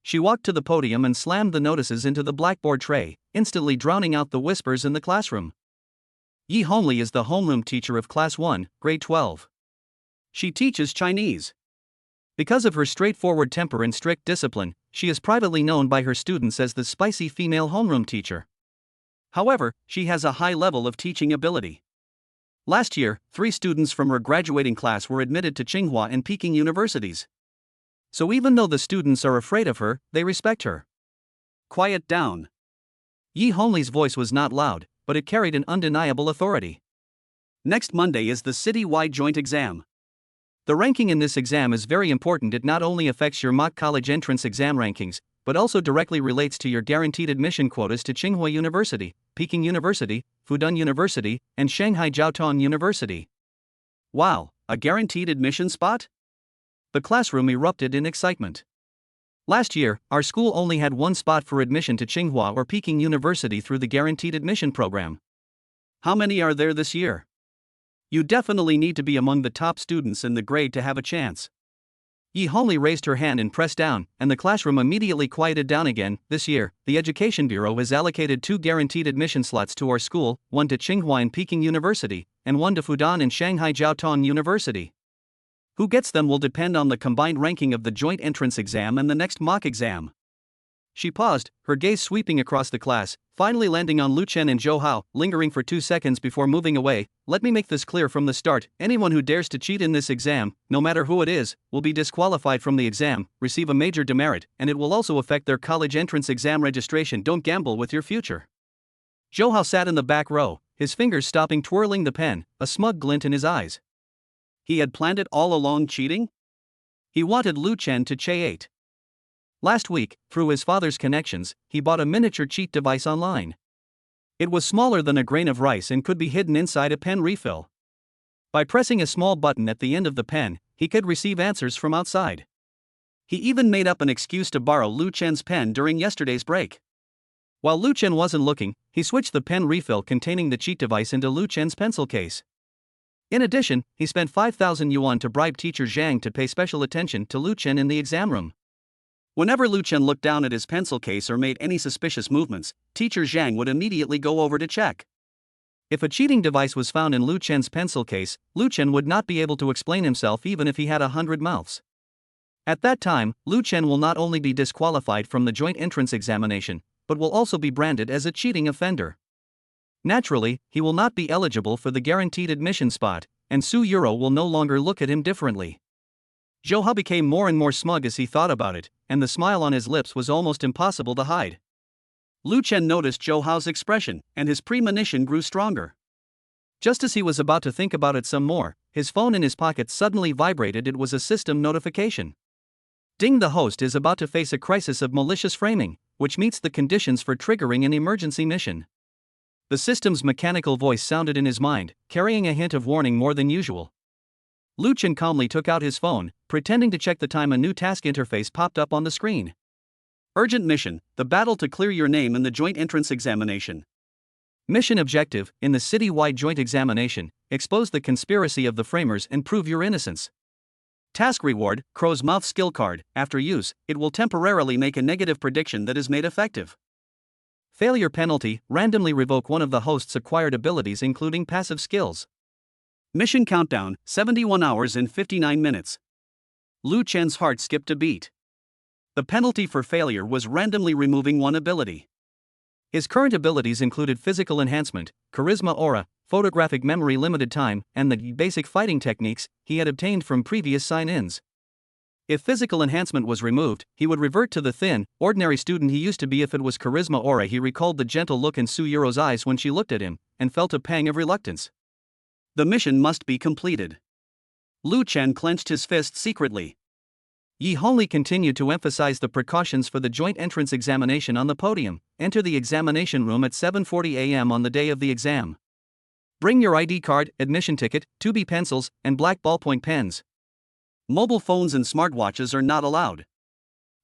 She walked to the podium and slammed the notices into the blackboard tray, instantly drowning out the whispers in the classroom. Yi Hongli is the homeroom teacher of Class 1, Grade 12. She teaches Chinese. Because of her straightforward temper and strict discipline, she is privately known by her students as the spicy female homeroom teacher. However, she has a high level of teaching ability. Last year, 3 students from her graduating class were admitted to Tsinghua and Peking universities. So even though the students are afraid of her, they respect her. Quiet down. Yi Honglei's voice was not loud, but it carried an undeniable authority. Next Monday is the city-wide joint exam. The ranking in this exam is very important. It not only affects your mock college entrance exam rankings, but also directly relates to your guaranteed admission quotas to Tsinghua University, Peking University, Fudan University, and Shanghai Jiaotong University. Wow, a guaranteed admission spot? The classroom erupted in excitement. Last year, our school only had one spot for admission to Tsinghua or Peking University through the guaranteed admission program. How many are there this year? You definitely need to be among the top students in the grade to have a chance. Yi Honglei raised her hand and pressed down, and the classroom immediately quieted down again. This year, the Education Bureau has allocated 2 guaranteed admission slots to our school, one to Tsinghua and Peking University, and one to Fudan and Shanghai Jiaotong University. Who gets them will depend on the combined ranking of the joint entrance exam and the next mock exam. She paused, her gaze sweeping across the class, finally landing on Lu Chen and Zhou Hao, lingering for 2 seconds before moving away. Let me make this clear from the start: anyone who dares to cheat in this exam, no matter who it is, will be disqualified from the exam, receive a major demerit, and it will also affect their college entrance exam registration. Don't gamble with your future. Zhou Hao sat in the back row, his fingers stopping twirling the pen, a smug glint in his eyes. He had planned it all along, cheating? He wanted Lu Chen to cheat. Last week, through his father's connections, he bought a miniature cheat device online. It was smaller than a grain of rice and could be hidden inside a pen refill. By pressing a small button at the end of the pen, he could receive answers from outside. He even made up an excuse to borrow Lu Chen's pen during yesterday's break. While Lu Chen wasn't looking, he switched the pen refill containing the cheat device into Lu Chen's pencil case. In addition, he spent 5,000 yuan to bribe teacher Zhang to pay special attention to Lu Chen in the exam room. Whenever Lu Chen looked down at his pencil case or made any suspicious movements, teacher Zhang would immediately go over to check. If a cheating device was found in Lu Chen's pencil case, Lu Chen would not be able to explain himself even if he had 100 mouths. At that time, Lu Chen will not only be disqualified from the joint entrance examination, but will also be branded as a cheating offender. Naturally, he will not be eligible for the guaranteed admission spot, and Su Euro will no longer look at him differently. Zhou Hao became more and more smug as he thought about it, and the smile on his lips was almost impossible to hide. Lu Chen noticed Zhou Hao's expression, and his premonition grew stronger. Just as he was about to think about it some more, his phone in his pocket suddenly vibrated. It was a system notification. Ding! The host is about to face a crisis of malicious framing, which meets the conditions for triggering an emergency mission. The system's mechanical voice sounded in his mind, carrying a hint of warning more than usual. Lu Chen calmly took out his phone, pretending to check the time. A new task interface popped up on the screen. Urgent mission: the battle to clear your name in the joint entrance examination. Mission objective: in the city-wide joint examination, expose the conspiracy of the framers and prove your innocence. Task reward: Crow's Mouth skill card. After use, it will temporarily make a negative prediction that is made effective. Failure penalty: randomly revoke one of the host's acquired abilities including passive skills. Mission countdown: 71 hours and 59 minutes. Lu Chen's heart skipped a beat. The penalty for failure was randomly removing one ability. His current abilities included physical enhancement, charisma aura, photographic memory, limited time, and the basic fighting techniques he had obtained from previous sign-ins. If physical enhancement was removed, he would revert to the thin, ordinary student he used to be. If it was charisma aura, he recalled the gentle look in Su Euro's eyes when she looked at him, and felt a pang of reluctance. The mission must be completed. Lu Chen clenched his fist secretly. Yi Honglei continued to emphasize the precautions for the joint entrance examination on the podium. Enter the examination room at 7:40 a.m. on the day of the exam. Bring your ID card, admission ticket, 2B pencils, and black ballpoint pens. Mobile phones and smartwatches are not allowed.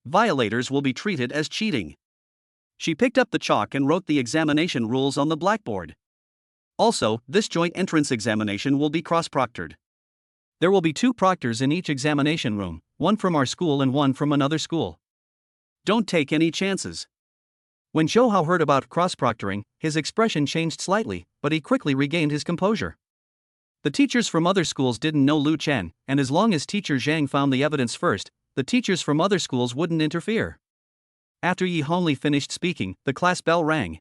Violators will be treated as cheating. She picked up the chalk and wrote the examination rules on the blackboard. Also, this joint entrance examination will be cross-proctored. There will be 2 proctors in each examination room, one from our school and one from another school. Don't take any chances. When Zhou Hao heard about cross-proctoring, his expression changed slightly, but he quickly regained his composure. The teachers from other schools didn't know Lu Chen, and as long as teacher Zhang found the evidence first, the teachers from other schools wouldn't interfere. After Yi Honglei finished speaking, the class bell rang.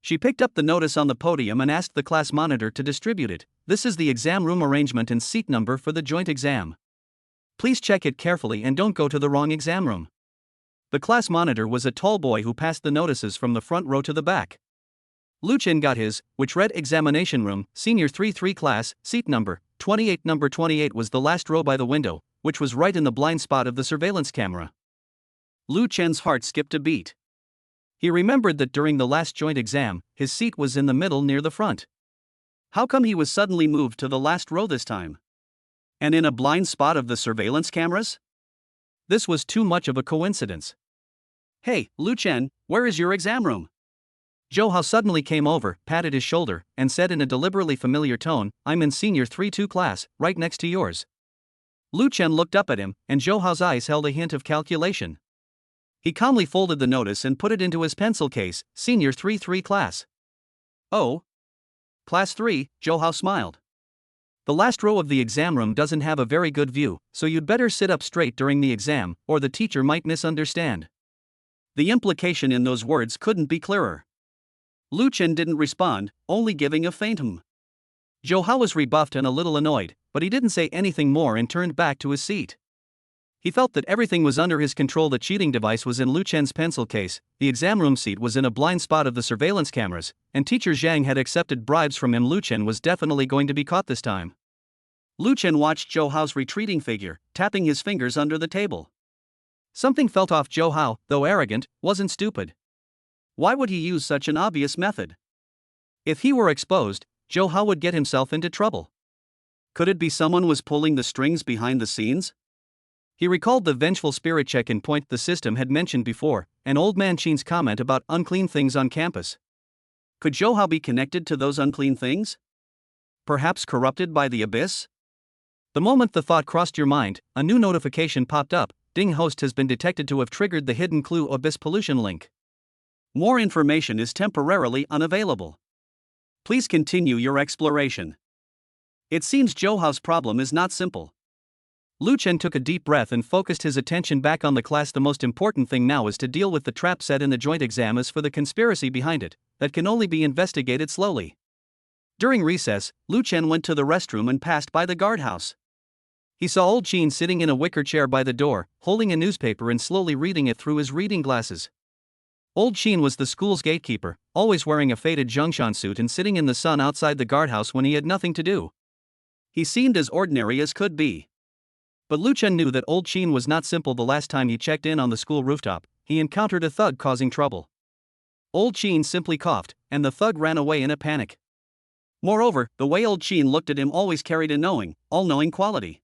She picked up the notice on the podium and asked the class monitor to distribute it. This is the exam room arrangement and seat number for the joint exam. Please check it carefully and don't go to the wrong exam room. The class monitor was a tall boy who passed the notices from the front row to the back. Lu Chen got his, which read Examination Room, Senior 3-3 Class, Seat Number 28. Number 28 was the last row by the window, which was right in the blind spot of the surveillance camera. Lu Chen's heart skipped a beat. He remembered that during the last joint exam, his seat was in the middle near the front. How come he was suddenly moved to the last row this time? And in a blind spot of the surveillance cameras? This was too much of a coincidence. Hey, Lu Chen, where is your exam room? Zhou Hao suddenly came over, patted his shoulder, and said in a deliberately familiar tone, I'm in Senior 3-2 class, right next to yours. Lu Chen looked up at him, and Zhou Hao's eyes held a hint of calculation. He calmly folded the notice and put it into his pencil case, Senior 3-3 class. Oh? Class 3, Zhou Hao smiled. The last row of the exam room doesn't have a very good view, so you'd better sit up straight during the exam, or the teacher might misunderstand. The implication in those words couldn't be clearer. Lu Chen didn't respond, only giving a faint hum. Zhou Hao was rebuffed and a little annoyed, but he didn't say anything more and turned back to his seat. He felt that everything was under his control. The cheating device was in Lu Chen's pencil case, the exam room seat was in a blind spot of the surveillance cameras, and teacher Zhang had accepted bribes from him. Lu Chen was definitely going to be caught this time. Lu Chen watched Zhou Hao's retreating figure, tapping his fingers under the table. Something felt off. Zhou Hao, though arrogant, wasn't stupid. Why would he use such an obvious method? If he were exposed, Zhou Hao would get himself into trouble. Could it be someone was pulling the strings behind the scenes? He recalled the vengeful spirit check-in point the system had mentioned before, and Old Man Qin's comment about unclean things on campus. Could Zhou Hao be connected to those unclean things? Perhaps corrupted by the abyss? The moment the thought crossed your mind, a new notification popped up. Ding host has been detected to have triggered the hidden clue abyss pollution link. More information is temporarily unavailable. Please continue your exploration. It seems Zhou Hao's problem is not simple. Lu Chen took a deep breath and focused his attention back on the class. The most important thing now is to deal with the trap set in the joint exam. As for the conspiracy behind it, that can only be investigated slowly. During recess, Lu Chen went to the restroom and passed by the guardhouse. He saw old Qin sitting in a wicker chair by the door, holding a newspaper and slowly reading it through his reading glasses. Old Qin was the school's gatekeeper, always wearing a faded Zhongshan suit and sitting in the sun outside the guardhouse when he had nothing to do. He seemed as ordinary as could be. But Lu Chen knew that old Qin was not simple. The last time he checked in on the school rooftop, he encountered a thug causing trouble. Old Qin simply coughed, and the thug ran away in a panic. Moreover, the way old Qin looked at him always carried a knowing, all-knowing quality.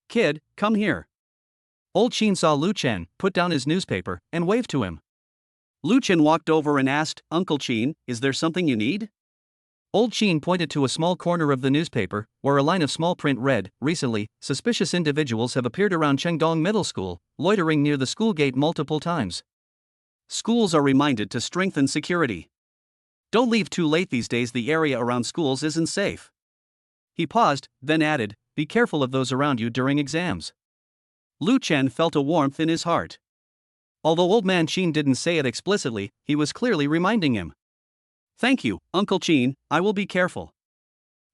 Kid, come here. Old Qin saw Lu Chen, put down his newspaper, and waved to him. Lu Chen walked over and asked, Uncle Qin, is there something you need? Old Qin pointed to a small corner of the newspaper, where a line of small print read, Recently, suspicious individuals have appeared around Chengdong Middle School, loitering near the school gate multiple times. Schools are reminded to strengthen security. Don't leave too late these days. The area around schools isn't safe. He paused, then added, Be careful of those around you during exams. Lu Chen felt a warmth in his heart. Although Old Man Qin didn't say it explicitly, he was clearly reminding him. Thank you, Uncle Qin, I will be careful.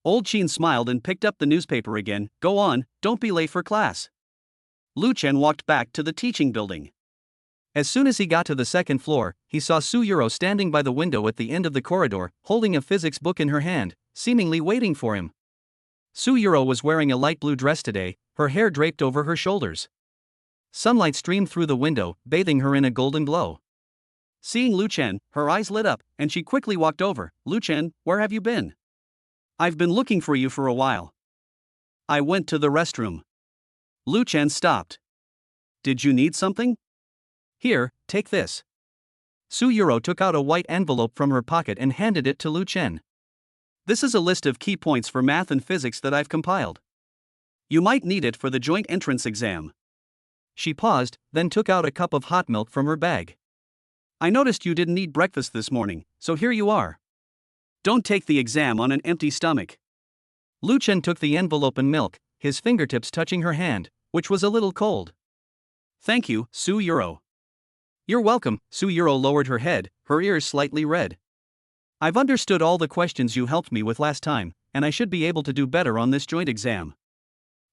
Old Qin smiled and picked up the newspaper again. Go on, don't be late for class. Lu Chen walked back to the teaching building. As soon as he got to the second floor, he saw Su Yuro standing by the window at the end of the corridor, holding a physics book in her hand, seemingly waiting for him. Su Yuro was wearing a light blue dress today, her hair draped over her shoulders. Sunlight streamed through the window, bathing her in a golden glow. Seeing Lu Chen, her eyes lit up, and she quickly walked over. Lu Chen, where have you been? I've been looking for you for a while. I went to the restroom. Lu Chen stopped. Did you need something? Here, take this. Su Yuro took out a white envelope from her pocket and handed it to Lu Chen. This is a list of key points for math and physics that I've compiled. You might need it for the joint entrance exam. She paused, then took out a cup of hot milk from her bag. I noticed you didn't eat breakfast this morning, so here you are. Don't take the exam on an empty stomach. Lu Chen took the envelope and milk, his fingertips touching her hand, which was a little cold. Thank you, Su Yuro. You're welcome. Su Yuro lowered her head, her ears slightly red. I've understood all the questions you helped me with last time, and I should be able to do better on this joint exam.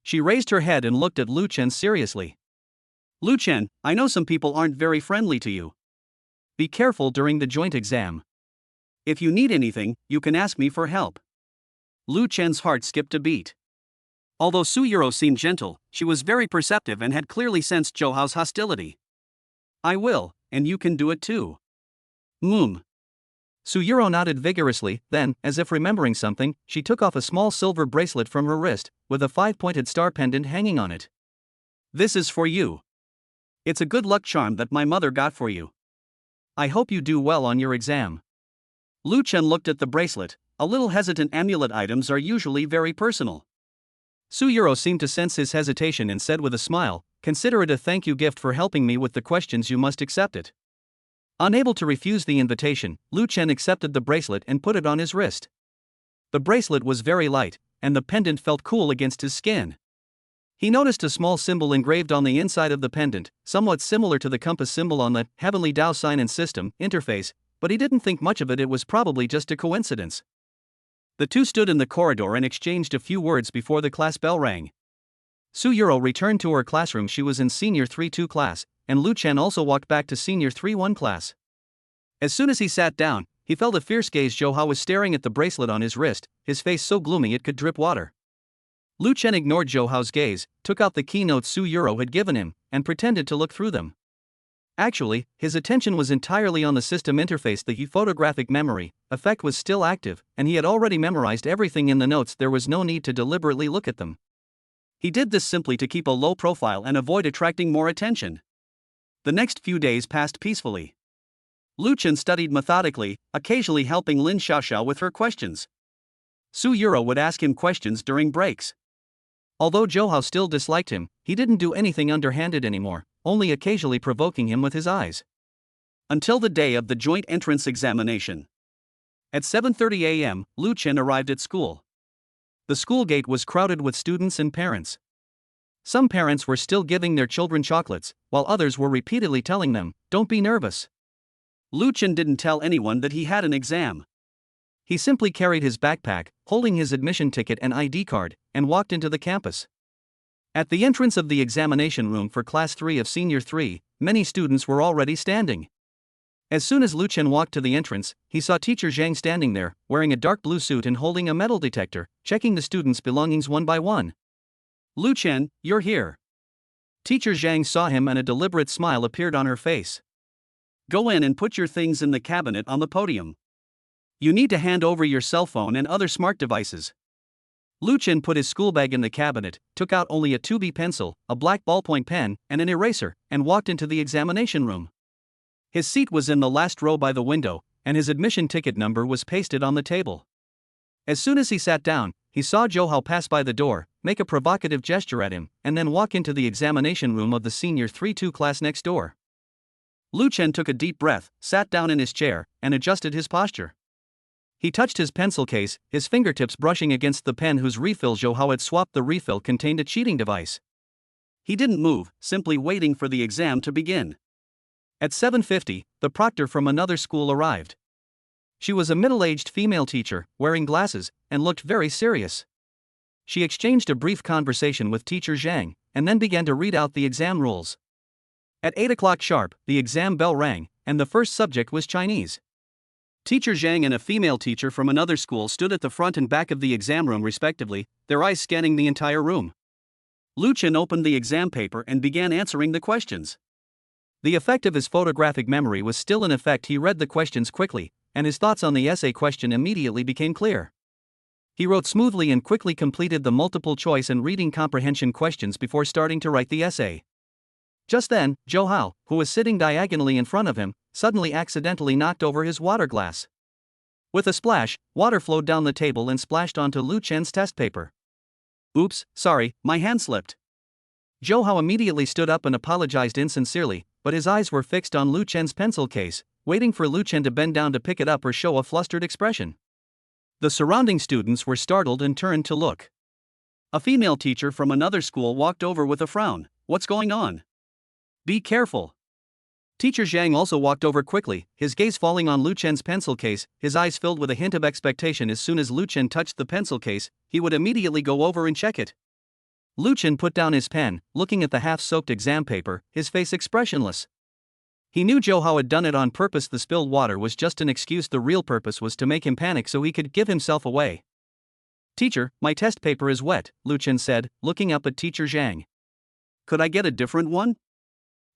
She raised her head and looked at Lu Chen seriously. Lu Chen, I know some people aren't very friendly to you. Be careful during the joint exam. If you need anything, you can ask me for help. Lu Chen's heart skipped a beat. Although Su Yuro seemed gentle, she was very perceptive and had clearly sensed Zhou Hao's hostility. I will, and you can do it too. Su Yuro nodded vigorously, then, as if remembering something, she took off a small silver bracelet from her wrist, with a 5-pointed star pendant hanging on it. This is for you. It's a good luck charm that my mother got for you. I hope you do well on your exam. Lu Chen looked at the bracelet. A little hesitant. Amulet items are usually very personal. Su Yuro seemed to sense his hesitation and said with a smile, consider it a thank you gift for helping me with the questions. You must accept it. Unable to refuse the invitation, Lu Chen accepted the bracelet and put it on his wrist. The bracelet was very light, and the pendant felt cool against his skin. He noticed a small symbol engraved on the inside of the pendant, somewhat similar to the compass symbol on the Heavenly Tao Sign and System interface, but he didn't think much of it. It was probably just a coincidence. The two stood in the corridor and exchanged a few words before the class bell rang. Su Yuro returned to her classroom. She was in Senior 3-2 class, and Lu Chen also walked back to Senior 3-1 class. As soon as he sat down, he felt a fierce gaze. Zhou Hao was staring at the bracelet on his wrist, his face so gloomy it could drip water. Lu Chen ignored Zhou Hao's gaze, took out the keynotes Su Yuro had given him, and pretended to look through them. Actually, his attention was entirely on the system interface. The photographic memory effect was still active, and he had already memorized everything in the notes. There was no need to deliberately look at them. He did this simply to keep a low profile and avoid attracting more attention. The next few days passed peacefully. Lu Chen studied methodically, occasionally helping Lin Xiaoxiao with her questions. Su Yuro would ask him questions during breaks. Although Zhou Hao still disliked him, he didn't do anything underhanded anymore, only occasionally provoking him with his eyes. Until the day of the joint entrance examination. At 7:30 a.m., Lu Chen arrived at school. The school gate was crowded with students and parents. Some parents were still giving their children chocolates, while others were repeatedly telling them, "Don't be nervous." Lu Chen didn't tell anyone that he had an exam. He simply carried his backpack, holding his admission ticket and ID card, and walked into the campus. At the entrance of the examination room for Class 3 of Senior 3, many students were already standing. As soon as Lu Chen walked to the entrance, he saw Teacher Zhang standing there, wearing a dark blue suit and holding a metal detector, checking the students' belongings one by one. "Lu Chen, you're here." Teacher Zhang saw him and a deliberate smile appeared on her face. "Go in and put your things in the cabinet on the podium. You need to hand over your cell phone and other smart devices." Lu Chen put his school bag in the cabinet, took out only a 2B pencil, a black ballpoint pen, and an eraser, and walked into the examination room. His seat was in the last row by the window, and his admission ticket number was pasted on the table. As soon as he sat down, he saw Zhou Hao pass by the door, make a provocative gesture at him, and then walk into the examination room of the Senior 3-2 class next door. Lu Chen took a deep breath, sat down in his chair, and adjusted his posture. He touched his pencil case, his fingertips brushing against the pen whose refill Zhou Hao had swapped. The refill contained a cheating device. He didn't move, simply waiting for the exam to begin. At 7:50, the proctor from another school arrived. She was a middle-aged female teacher, wearing glasses, and looked very serious. She exchanged a brief conversation with Teacher Zhang, and then began to read out the exam rules. At 8 o'clock sharp, the exam bell rang, and the first subject was Chinese. Teacher Zhang and a female teacher from another school stood at the front and back of the exam room respectively, their eyes scanning the entire room. Lu Chen opened the exam paper and began answering the questions. The effect of his photographic memory was still in effect. He read the questions quickly, and his thoughts on the essay question immediately became clear. He wrote smoothly and quickly completed the multiple choice and reading comprehension questions before starting to write the essay. Just then, Zhou Hao, who was sitting diagonally in front of him, suddenly accidentally knocked over his water glass. With a splash, water flowed down the table and splashed onto Lu Chen's test paper. "Oops, sorry, my hand slipped." Zhou Hao immediately stood up and apologized insincerely, but his eyes were fixed on Lu Chen's pencil case, waiting for Lu Chen to bend down to pick it up or show a flustered expression. The surrounding students were startled and turned to look. A female teacher from another school walked over with a frown. "What's going on? Be careful." Teacher Zhang also walked over quickly, his gaze falling on Lu Chen's pencil case, his eyes filled with a hint of expectation. As soon as Lu Chen touched the pencil case, he would immediately go over and check it. Lu Chen put down his pen, looking at the half-soaked exam paper, his face expressionless. He knew Zhou Hao had done it on purpose. The spilled water was just an excuse. The real purpose was to make him panic so he could give himself away. "Teacher, my test paper is wet," Lu Chen said, looking up at Teacher Zhang. "Could I get a different one?"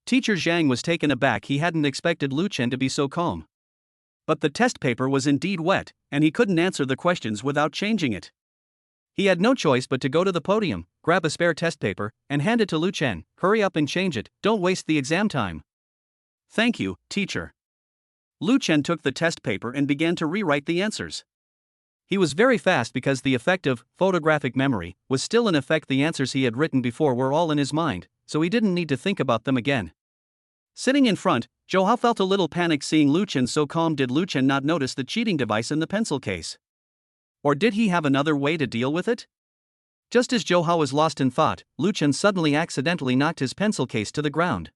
Teacher Zhang was taken aback. He hadn't expected Lu Chen to be so calm. But the test paper was indeed wet, and he couldn't answer the questions without changing it. He had no choice but to go to the podium, grab a spare test paper, and hand it to Lu Chen. "Hurry up and change it, don't waste the exam time." "Thank you, teacher." Lu Chen took the test paper and began to rewrite the answers. He was very fast because the effect of photographic memory was still in effect. The answers he had written before were all in his mind, so he didn't need to think about them again. Sitting in front, Zhou Hao felt a little panic seeing Lu Chen so calm. Did Lu Chen not notice the cheating device in the pencil case? Or did he have another way to deal with it? Just as Zhou Hao was lost in thought, Lu Chen suddenly accidentally knocked his pencil case to the ground.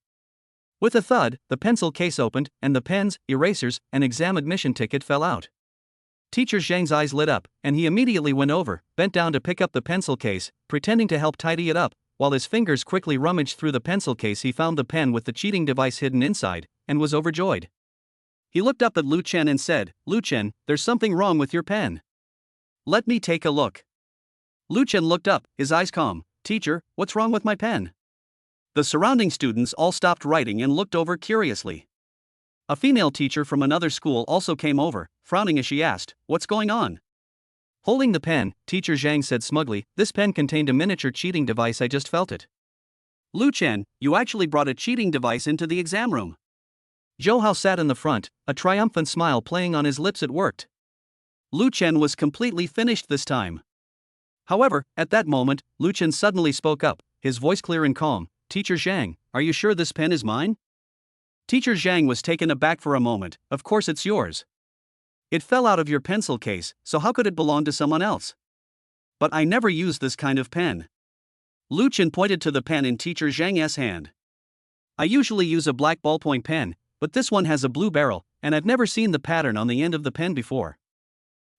With a thud, the pencil case opened, and the pens, erasers, and exam admission ticket fell out. Teacher Zhang's eyes lit up, and he immediately went over, bent down to pick up the pencil case, pretending to help tidy it up. While his fingers quickly rummaged through the pencil case, he found the pen with the cheating device hidden inside, and was overjoyed. He looked up at Lu Chen and said, "Lu Chen, there's something wrong with your pen. Let me take a look." Lu Chen looked up, his eyes calm. "Teacher, what's wrong with my pen?" The surrounding students all stopped writing and looked over curiously. A female teacher from another school also came over, frowning as she asked, "What's going on?" Holding the pen, Teacher Zhang said smugly, "This pen contained a miniature cheating device. I just felt it." "Lu Chen, you actually brought a cheating device into the exam room." Zhou Hao sat in the front, a triumphant smile playing on his lips. It worked. Lu Chen was completely finished this time. However, at that moment, Lu Chen suddenly spoke up, his voice clear and calm. "Teacher Zhang, are you sure this pen is mine?" Teacher Zhang was taken aback for a moment. "Of course it's yours. It fell out of your pencil case, so how could it belong to someone else?" "But I never use this kind of pen." Lu Chen pointed to the pen in Teacher Zhang's hand. "I usually use a black ballpoint pen, but this one has a blue barrel, and I've never seen the pattern on the end of the pen before.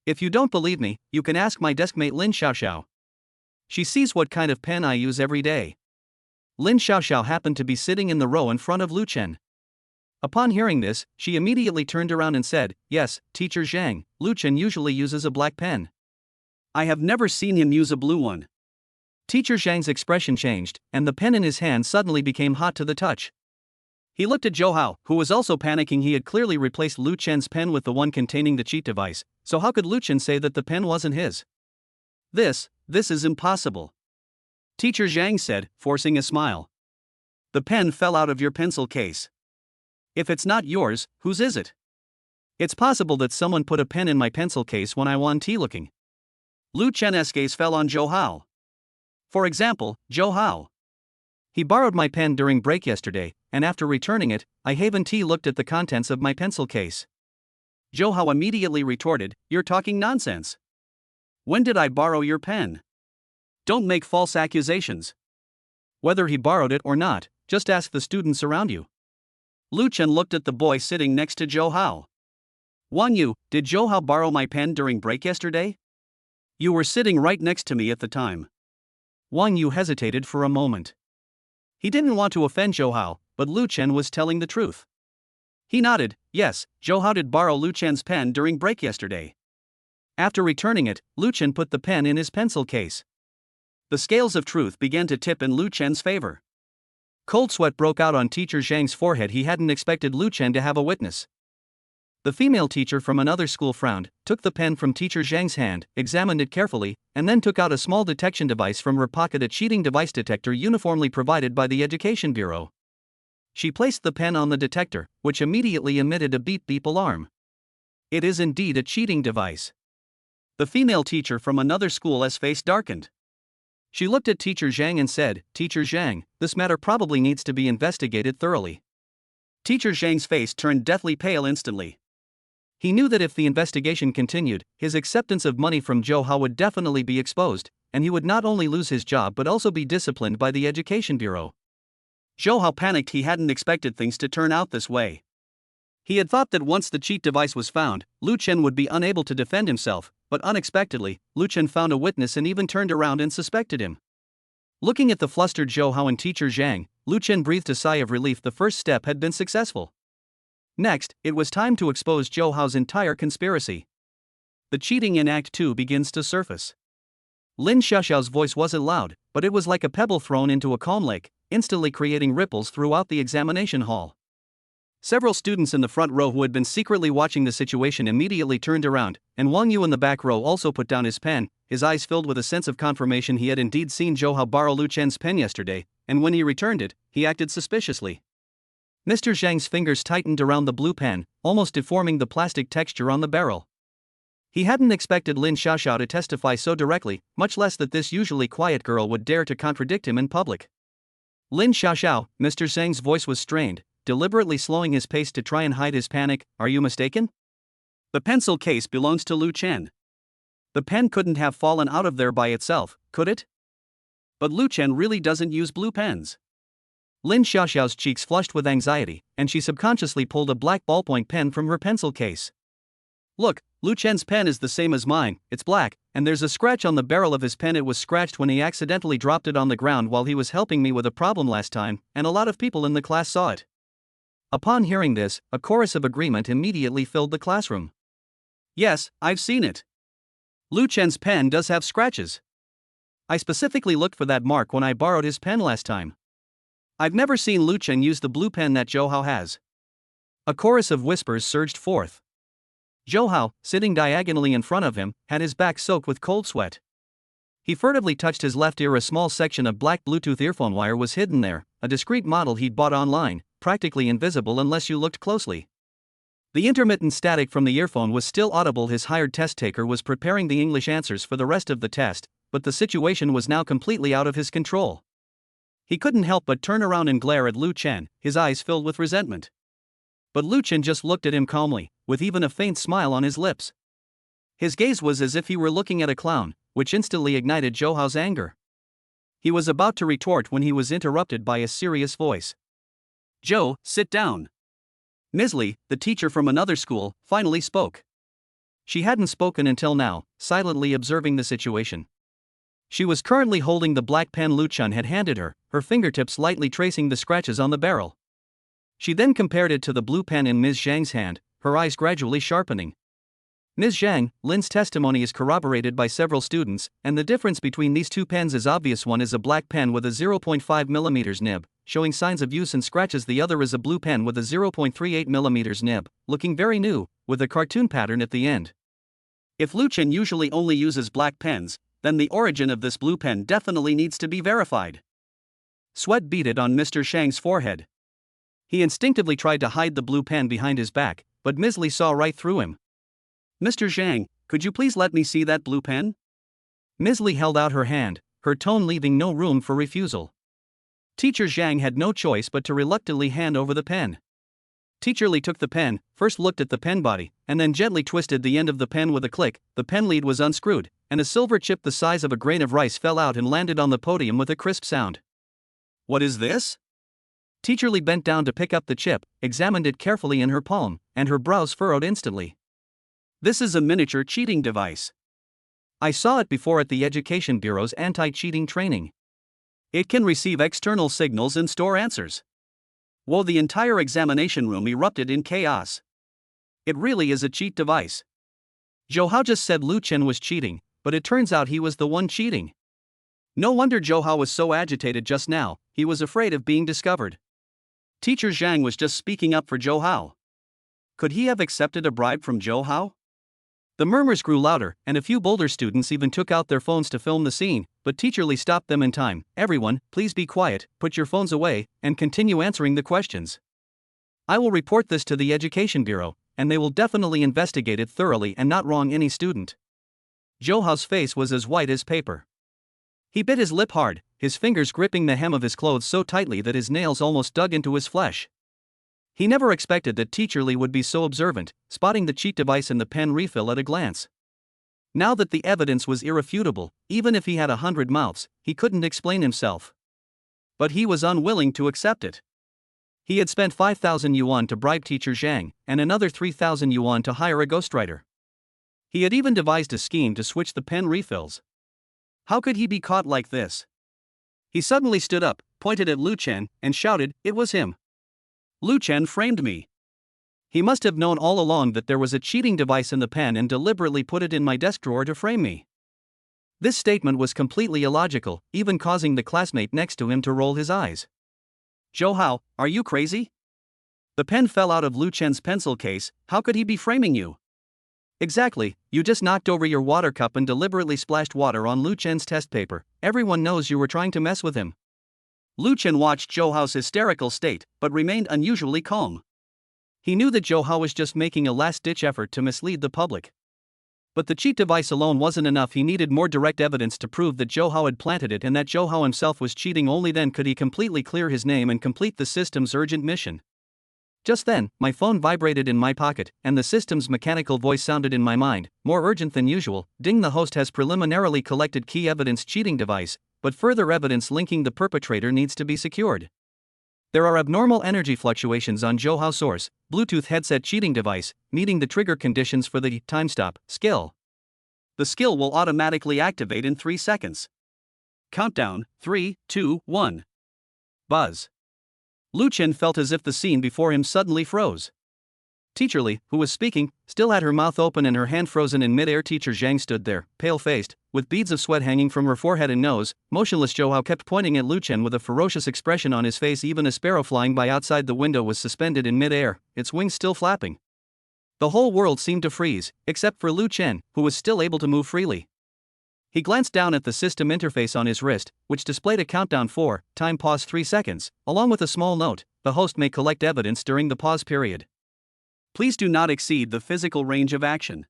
If you don't believe me, you can ask my deskmate Lin Xiaoxiao. She sees what kind of pen I use every day." Lin Xiaoxiao happened to be sitting in the row in front of Lu Chen. Upon hearing this, she immediately turned around and said, "Yes, Teacher Zhang, Lu Chen usually uses a black pen. I have never seen him use a blue one." Teacher Zhang's expression changed, and the pen in his hand suddenly became hot to the touch. He looked at Zhou Hao, who was also panicking. He had clearly replaced Lu Chen's pen with the one containing the cheat device, so how could Lu Chen say that the pen wasn't his? This is impossible." Teacher Zhang said, forcing a smile. "The pen fell out of your pencil case. If it's not yours, whose is it? It's possible that someone put a pen in my pencil case when I won tea looking." Lu Chen's gaze fell on Zhou Hao. "For example, Zhou Hao. He borrowed my pen during break yesterday, and after returning it, I Haven T looked at the contents of my pencil case." Zhou Hao immediately retorted, "You're talking nonsense. When did I borrow your pen? Don't make false accusations. Whether he borrowed it or not, just ask the students around you." Lu Chen looked at the boy sitting next to Zhou Hao. "Wan Yu, did Zhou Hao borrow my pen during break yesterday? You were sitting right next to me at the time." Wang Yu hesitated for a moment. He didn't want to offend Zhou Hao, but Lu Chen was telling the truth. He nodded, "Yes, Zhou Hao did borrow Lu Chen's pen during break yesterday. After returning it, Lu Chen put the pen in his pencil case." The scales of truth began to tip in Lu Chen's favor. Cold sweat broke out on Teacher Zhang's forehead. He hadn't expected Lu Chen to have a witness. The female teacher from another school frowned, took the pen from Teacher Zhang's hand, examined it carefully, and then took out a small detection device from her pocket, a cheating device detector uniformly provided by the Education Bureau. She placed the pen on the detector, which immediately emitted a beep-beep alarm. It is indeed a cheating device. The female teacher from another school's face darkened. She looked at Teacher Zhang and said, "Teacher Zhang, this matter probably needs to be investigated thoroughly." Teacher Zhang's face turned deathly pale instantly. He knew that if the investigation continued, his acceptance of money from Zhou Hao would definitely be exposed, and he would not only lose his job but also be disciplined by the Education Bureau. Zhou Hao panicked. He hadn't expected things to turn out this way. He had thought that once the cheat device was found, Lu Chen would be unable to defend himself, but unexpectedly, Lu Chen found a witness and even turned around and suspected him. Looking at the flustered Zhou Hao and teacher Zhang, Lu Chen breathed a sigh of relief. The first step had been successful. Next, it was time to expose Zhou Hao's entire conspiracy. The cheating in Act 2 begins to surface. Lin Xiaoxiao's voice wasn't loud, but it was like a pebble thrown into a calm lake, instantly creating ripples throughout the examination hall. Several students in the front row who had been secretly watching the situation immediately turned around, and Wang Yu in the back row also put down his pen, his eyes filled with a sense of confirmation. He had indeed seen Zhou Hao borrow Lu Chen's pen yesterday, and when he returned it, he acted suspiciously. Mr. Zhang's fingers tightened around the blue pen, almost deforming the plastic texture on the barrel. He hadn't expected Lin Xiaoxiao to testify so directly, much less that this usually quiet girl would dare to contradict him in public. Lin Xiaoxiao, Mr. Zhang's voice was strained, deliberately slowing his pace to try and hide his panic. Are you mistaken? The pencil case belongs to Lu Chen. The pen couldn't have fallen out of there by itself, could it? But Lu Chen really doesn't use blue pens. Lin Xiaoxiao's cheeks flushed with anxiety, and she subconsciously pulled a black ballpoint pen from her pencil case. Look, Lu Chen's pen is the same as mine, it's black, and there's a scratch on the barrel of his pen. It was scratched when he accidentally dropped it on the ground while he was helping me with a problem last time, and a lot of people in the class saw it. Upon hearing this, a chorus of agreement immediately filled the classroom. Yes, I've seen it. Lu Chen's pen does have scratches. I specifically looked for that mark when I borrowed his pen last time. I've never seen Lu Chen use the blue pen that Zhou Hao has. A chorus of whispers surged forth. Zhou Hao, sitting diagonally in front of him, had his back soaked with cold sweat. He furtively touched his left ear. A small section of black Bluetooth earphone wire was hidden there, a discreet model he'd bought online, practically invisible unless you looked closely. The intermittent static from the earphone was still audible. His hired test taker was preparing the English answers for the rest of the test, but the situation was now completely out of his control. He couldn't help but turn around and glare at Lu Chen, his eyes filled with resentment. But Lu Chen just looked at him calmly, with even a faint smile on his lips. His gaze was as if he were looking at a clown, which instantly ignited Zhou Hao's anger. He was about to retort when he was interrupted by a serious voice. Zhou, sit down. Ms. Li, the teacher from another school, finally spoke. She hadn't spoken until now, silently observing the situation. She was currently holding the black pen Lu Chen had handed her, her fingertips lightly tracing the scratches on the barrel. She then compared it to the blue pen in Ms. Zhang's hand, her eyes gradually sharpening. Ms. Zhang, Lin's testimony is corroborated by several students, and the difference between these two pens is obvious. One is a black pen with a 0.5mm nib, showing signs of use and scratches. The other is a blue pen with a 0.38mm nib, looking very new, with a cartoon pattern at the end. If Lu Chen usually only uses black pens, then the origin of this blue pen definitely needs to be verified. Sweat beaded on Mr. Shang's forehead. He instinctively tried to hide the blue pen behind his back, but Ms. Li saw right through him. Mr. Zhang, could you please let me see that blue pen? Ms. Li held out her hand, her tone leaving no room for refusal. Teacher Zhang had no choice but to reluctantly hand over the pen. Teacher Li took the pen, first looked at the pen body, and then gently twisted the end of the pen with a click. The pen lead was unscrewed, and a silver chip the size of a grain of rice fell out and landed on the podium with a crisp sound. What is this? Teacher Li bent down to pick up the chip, examined it carefully in her palm, and her brows furrowed instantly. This is a miniature cheating device. I saw it before at the Education Bureau's anti-cheating training. It can receive external signals and store answers. Whoa, the entire examination room erupted in chaos. It really is a cheat device. Zhou Hao just said Lu Chen was cheating, but it turns out he was the one cheating. No wonder Zhou Hao was so agitated just now, he was afraid of being discovered. Teacher Zhang was just speaking up for Zhou Hao. Could he have accepted a bribe from Zhou Hao? The murmurs grew louder, and a few bolder students even took out their phones to film the scene, but Teacher Li stopped them in time. Everyone, please be quiet, put your phones away, and continue answering the questions. I will report this to the Education Bureau, and they will definitely investigate it thoroughly and not wrong any student. Zhou Hao's face was as white as paper. He bit his lip hard, his fingers gripping the hem of his clothes so tightly that his nails almost dug into his flesh. He never expected that Teacher Li would be so observant, spotting the cheat device in the pen refill at a glance. Now that the evidence was irrefutable, even if he had 100 mouths, he couldn't explain himself. But he was unwilling to accept it. He had spent 5,000 yuan to bribe teacher Zhang, and another 3,000 yuan to hire a ghostwriter. He had even devised a scheme to switch the pen refills. How could he be caught like this? He suddenly stood up, pointed at Lu Chen, and shouted, "It was him. Lu Chen framed me. He must have known all along that there was a cheating device in the pen and deliberately put it in my desk drawer to frame me." This statement was completely illogical, even causing the classmate next to him to roll his eyes. "Zhou Hao, are you crazy? The pen fell out of Lu Chen's pencil case, how could he be framing you?" "Exactly, you just knocked over your water cup and deliberately splashed water on Lu Chen's test paper. Everyone knows you were trying to mess with him." Lu Chen watched Zhou Hao's hysterical state, but remained unusually calm. He knew that Zhou Hao was just making a last-ditch effort to mislead the public. But the cheat device alone wasn't enough. He needed more direct evidence to prove that Zhou Hao had planted it and that Zhou Hao himself was cheating. Only then could he completely clear his name and complete the system's urgent mission. Just then, my phone vibrated in my pocket, and the system's mechanical voice sounded in my mind, more urgent than usual. "Ding, the host has preliminarily collected key evidence cheating device, but further evidence linking the perpetrator needs to be secured. There are abnormal energy fluctuations on Zhou Hao source, Bluetooth headset cheating device, meeting the trigger conditions for the time stop skill. The skill will automatically activate in 3 seconds. Countdown, 3, 2, 1. Buzz." Lu Chen felt as if the scene before him suddenly froze. Teacher Li, who was speaking, still had her mouth open and her hand frozen in mid-air. Teacher Zhang stood there, pale-faced, with beads of sweat hanging from her forehead and nose. Motionless, Zhou Hao kept pointing at Lu Chen with a ferocious expression on his face. Even a sparrow flying by outside the window was suspended in mid-air, its wings still flapping. The whole world seemed to freeze, except for Lu Chen, who was still able to move freely. He glanced down at the system interface on his wrist, which displayed a countdown 4, time pause 3 seconds, along with a small note: "The host may collect evidence during the pause period. Please do not exceed the physical range of action."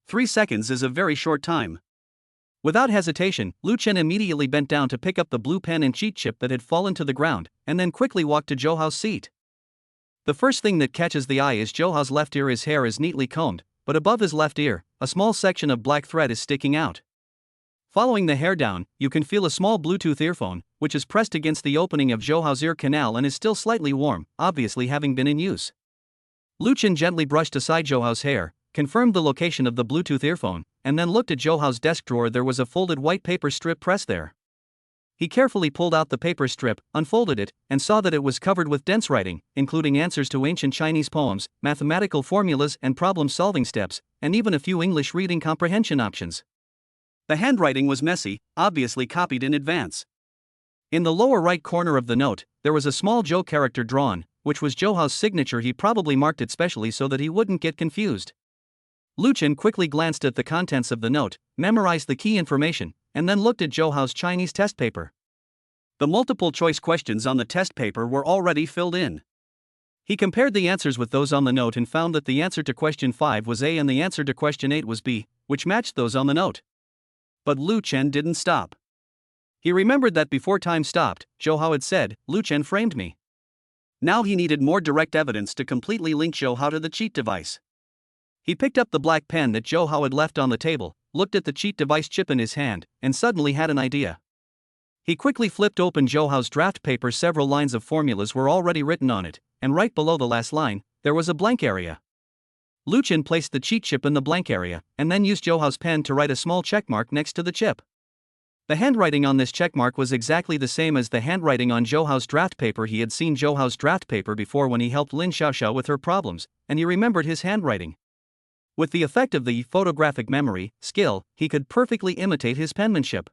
3 seconds is a very short time. Without hesitation, Lu Chen immediately bent down to pick up the blue pen and cheat chip that had fallen to the ground, and then quickly walked to Zhou Hao's seat. The first thing that catches the eye is Zhou Hao's left ear. His hair is neatly combed, but above his left ear, a small section of black thread is sticking out. Following the hair down, you can feel a small Bluetooth earphone, which is pressed against the opening of Zhou Hao's ear canal and is still slightly warm, obviously having been in use. Lu Chen gently brushed aside Zhou Hao's hair, confirmed the location of the Bluetooth earphone, and then looked at Zhou Hao's desk drawer. There was a folded white paper strip pressed there. He carefully pulled out the paper strip, unfolded it, and saw that it was covered with dense writing, including answers to ancient Chinese poems, mathematical formulas and problem-solving steps, and even a few English reading comprehension options. The handwriting was messy, obviously copied in advance. In the lower right corner of the note, there was a small Zhou character drawn, which was Zhou Hao's signature. He probably marked it specially so that he wouldn't get confused. Lu Chen quickly glanced at the contents of the note, memorized the key information, and then looked at Zhou Hao's Chinese test paper. The multiple-choice questions on the test paper were already filled in. He compared the answers with those on the note and found that the answer to question 5 was A and the answer to question 8 was B, which matched those on the note. But Lu Chen didn't stop. He remembered that before time stopped, Zhou Hao had said, "Lu Chen framed me." Now he needed more direct evidence to completely link Zhou Hao to the cheat device. He picked up the black pen that Zhou Hao had left on the table, looked at the cheat device chip in his hand, and suddenly had an idea. He quickly flipped open Zhou Hao's draft paper. Several lines of formulas were already written on it, and right below the last line, there was a blank area. Lu Chen placed the cheat chip in the blank area, and then used Zhou Hao's pen to write a small checkmark next to the chip. The handwriting on this checkmark was exactly the same as the handwriting on Zhou Hao's draft paper. He had seen Zhou Hao's draft paper before when he helped Lin Xiaoxiao with her problems, and he remembered his handwriting. With the effect of the photographic memory skill, he could perfectly imitate his penmanship.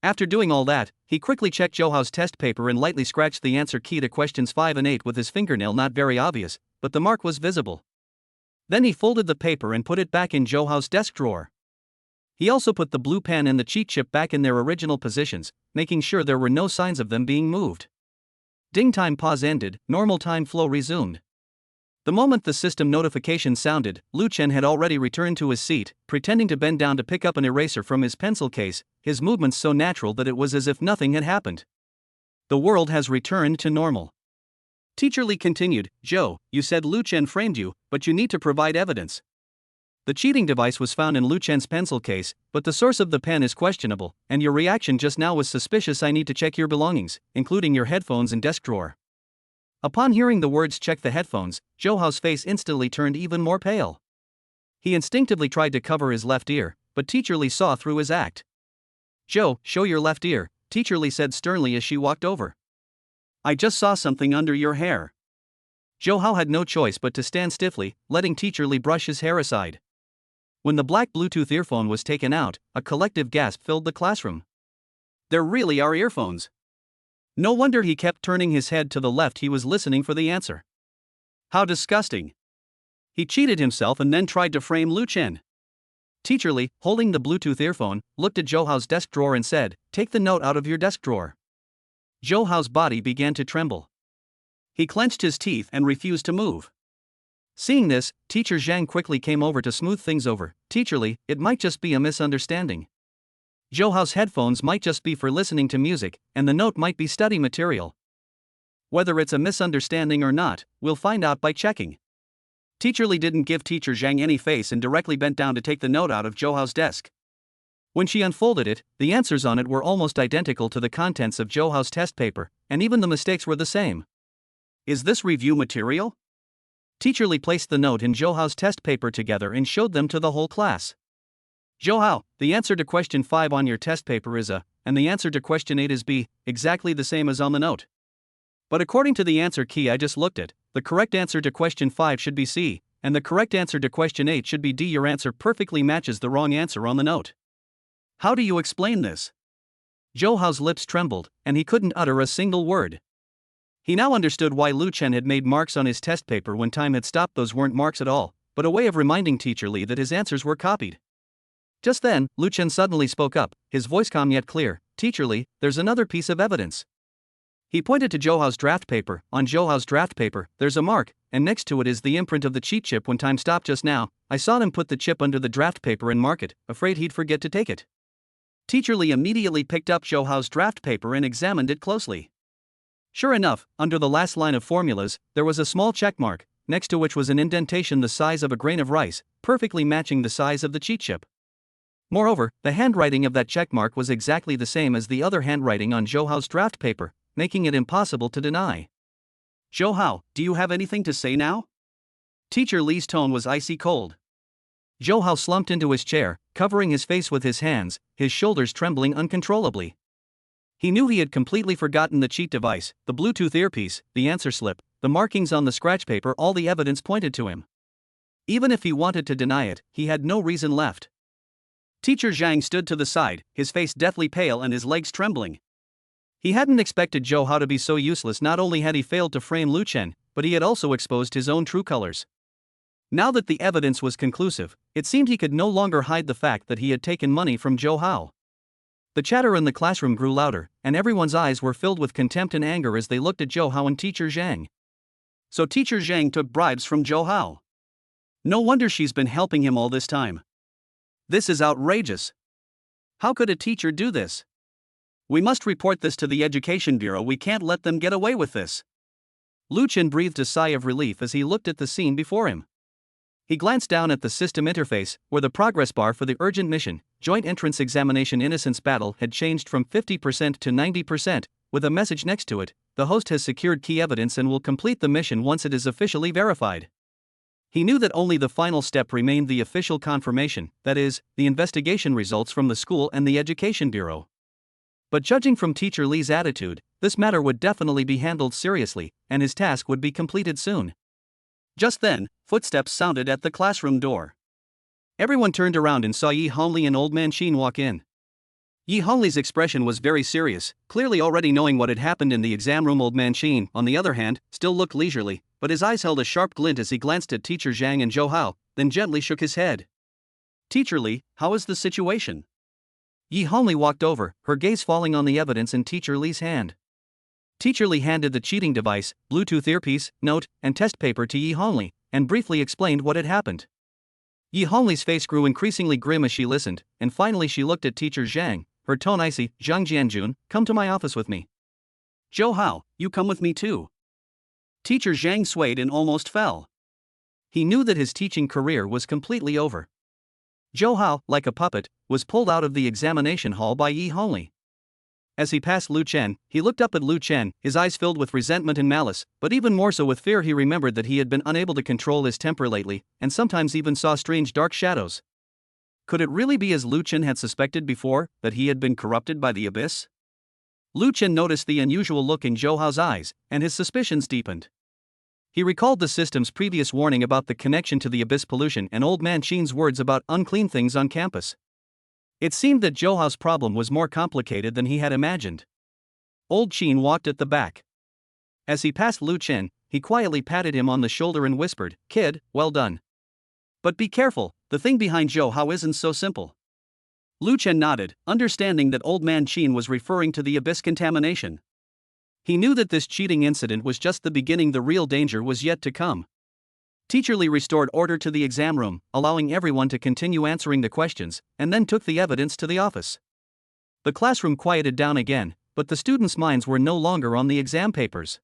After doing all that, he quickly checked Zhou Hao's test paper and lightly scratched the answer key to questions 5 and 8 with his fingernail. Not very obvious, but the mark was visible. Then he folded the paper and put it back in Zhou Hao's desk drawer. He also put the blue pen and the cheat chip back in their original positions, making sure there were no signs of them being moved. Ding, time pause ended, normal time flow resumed. The moment the system notification sounded, Lu Chen had already returned to his seat, pretending to bend down to pick up an eraser from his pencil case, his movements so natural that it was as if nothing had happened. The world has returned to normal. Teacher Li continued, "Zhou, you said Lu Chen framed you, but you need to provide evidence." The cheating device was found in Lu Chen's pencil case, but the source of the pen is questionable, and your reaction just now was suspicious. I need to check your belongings, including your headphones and desk drawer. Upon hearing the words check the headphones, Zhou Hao's face instantly turned even more pale. He instinctively tried to cover his left ear, but Teacher Li saw through his act. Zhou, show your left ear, Teacher Li said sternly as she walked over. I just saw something under your hair. Zhou Hao had no choice but to stand stiffly, letting Teacher Li brush his hair aside. When the black Bluetooth earphone was taken out, a collective gasp filled the classroom. There really are earphones. No wonder he kept turning his head to the left. He was listening for the answer. How disgusting. He cheated himself and then tried to frame Lu Chen. Teacher Li, holding the Bluetooth earphone, looked at Zhou Hao's desk drawer and said, "Take the note out of your desk drawer." Zhou Hao's body began to tremble. He clenched his teeth and refused to move. Seeing this, Teacher Zhang quickly came over to smooth things over. Teacher Li, it might just be a misunderstanding. Zhou Hao's headphones might just be for listening to music, and the note might be study material. Whether it's a misunderstanding or not, we'll find out by checking. Teacher Li didn't give Teacher Zhang any face and directly bent down to take the note out of Zhou Hao's desk. When she unfolded it, the answers on it were almost identical to the contents of Zhou Hao's test paper, and even the mistakes were the same. Is this review material? Teacher Li placed the note and Zhou Hao's test paper together and showed them to the whole class. Zhou Hao, the answer to question 5 on your test paper is A, and the answer to question 8 is B, exactly the same as on the note. But according to the answer key I just looked at, the correct answer to question 5 should be C, and the correct answer to question 8 should be D. Your answer perfectly matches the wrong answer on the note. How do you explain this? Zhou Hao's lips trembled, and he couldn't utter a single word. He now understood why Lu Chen had made marks on his test paper when time had stopped. Those weren't marks at all, but a way of reminding Teacher Li that his answers were copied. Just then, Lu Chen suddenly spoke up, his voice calm yet clear. Teacher Li, there's another piece of evidence. He pointed to Zhou Hao's draft paper. On Zhou Hao's draft paper, there's a mark, and next to it is the imprint of the cheat chip. When time stopped just now, I saw them put the chip under the draft paper and mark it, afraid he'd forget to take it. Teacher Li immediately picked up Zhou Hao's draft paper and examined it closely. Sure enough, under the last line of formulas, there was a small check mark, next to which was an indentation the size of a grain of rice, perfectly matching the size of the cheat chip. Moreover, the handwriting of that check mark was exactly the same as the other handwriting on Zhou Hao's draft paper, making it impossible to deny. Zhou Hao, do you have anything to say now? Teacher Li's tone was icy cold. Zhou Hao slumped into his chair, covering his face with his hands, his shoulders trembling uncontrollably. He knew he had completely forgotten the cheat device, the Bluetooth earpiece, the answer slip, the markings on the scratch paper. All the evidence pointed to him. Even if he wanted to deny it, he had no reason left. Teacher Zhang stood to the side, his face deathly pale and his legs trembling. He hadn't expected Zhou Hao to be so useless. Not only had he failed to frame Lu Chen, but he had also exposed his own true colors. Now that the evidence was conclusive, it seemed he could no longer hide the fact that he had taken money from Zhou Hao. The chatter in the classroom grew louder, and everyone's eyes were filled with contempt and anger as they looked at Zhou Hao and Teacher Zhang. So Teacher Zhang took bribes from Zhou Hao. No wonder she's been helping him all this time. This is outrageous. How could a teacher do this? We must report this to the Education Bureau. We can't let them get away with this. Lu Chen breathed a sigh of relief as he looked at the scene before him. He glanced down at the system interface, where the progress bar for the urgent mission, Joint Entrance Examination Innocence Battle, had changed from 50% to 90%, with a message next to it: the host has secured key evidence and will complete the mission once it is officially verified. He knew that only the final step remained, the official confirmation, that is, the investigation results from the school and the Education Bureau. But judging from Teacher Li's attitude, this matter would definitely be handled seriously, and his task would be completed soon. Just then, footsteps sounded at the classroom door. Everyone turned around and saw Yi Hongli and Old Man Xin walk in. Yi Hongli's expression was very serious, clearly already knowing what had happened in the exam room. Old Man Xin, on the other hand, still looked leisurely, but his eyes held a sharp glint as he glanced at Teacher Zhang and Zhou Hao, then gently shook his head. Teacher Li, how is the situation? Yi Hongli walked over, her gaze falling on the evidence in Teacher Li's hand. Teacher Li handed the cheating device, Bluetooth earpiece, note, and test paper to Yi Hongli, and briefly explained what had happened. Yi Hongli's face grew increasingly grim as she listened, and finally she looked at Teacher Zhang, her tone icy. Zhang Jianjun, come to my office with me. Zhou Hao, you come with me too. Teacher Zhang swayed and almost fell. He knew that his teaching career was completely over. Zhou Hao, like a puppet, was pulled out of the examination hall by Yi Hongli. As he passed Lu Chen, he looked up at Lu Chen, his eyes filled with resentment and malice, but even more so with fear. He remembered that he had been unable to control his temper lately, and sometimes even saw strange dark shadows. Could it really be as Lu Chen had suspected before, that he had been corrupted by the abyss? Lu Chen noticed the unusual look in Zhou Hao's eyes, and his suspicions deepened. He recalled the system's previous warning about the connection to the abyss pollution and Old Man Qin's words about unclean things on campus. It seemed that Zhou Hao's problem was more complicated than he had imagined. Old Qin walked at the back. As he passed Lu Chen, he quietly patted him on the shoulder and whispered, "Kid, well done. But be careful, the thing behind Zhou Hao isn't so simple." Lu Chen nodded, understanding that Old Man Qin was referring to the abyss contamination. He knew that this cheating incident was just the beginning. The real danger was yet to come. Teacher Li restored order to the exam room, allowing everyone to continue answering the questions, and then took the evidence to the office. The classroom quieted down again, but the students' minds were no longer on the exam papers.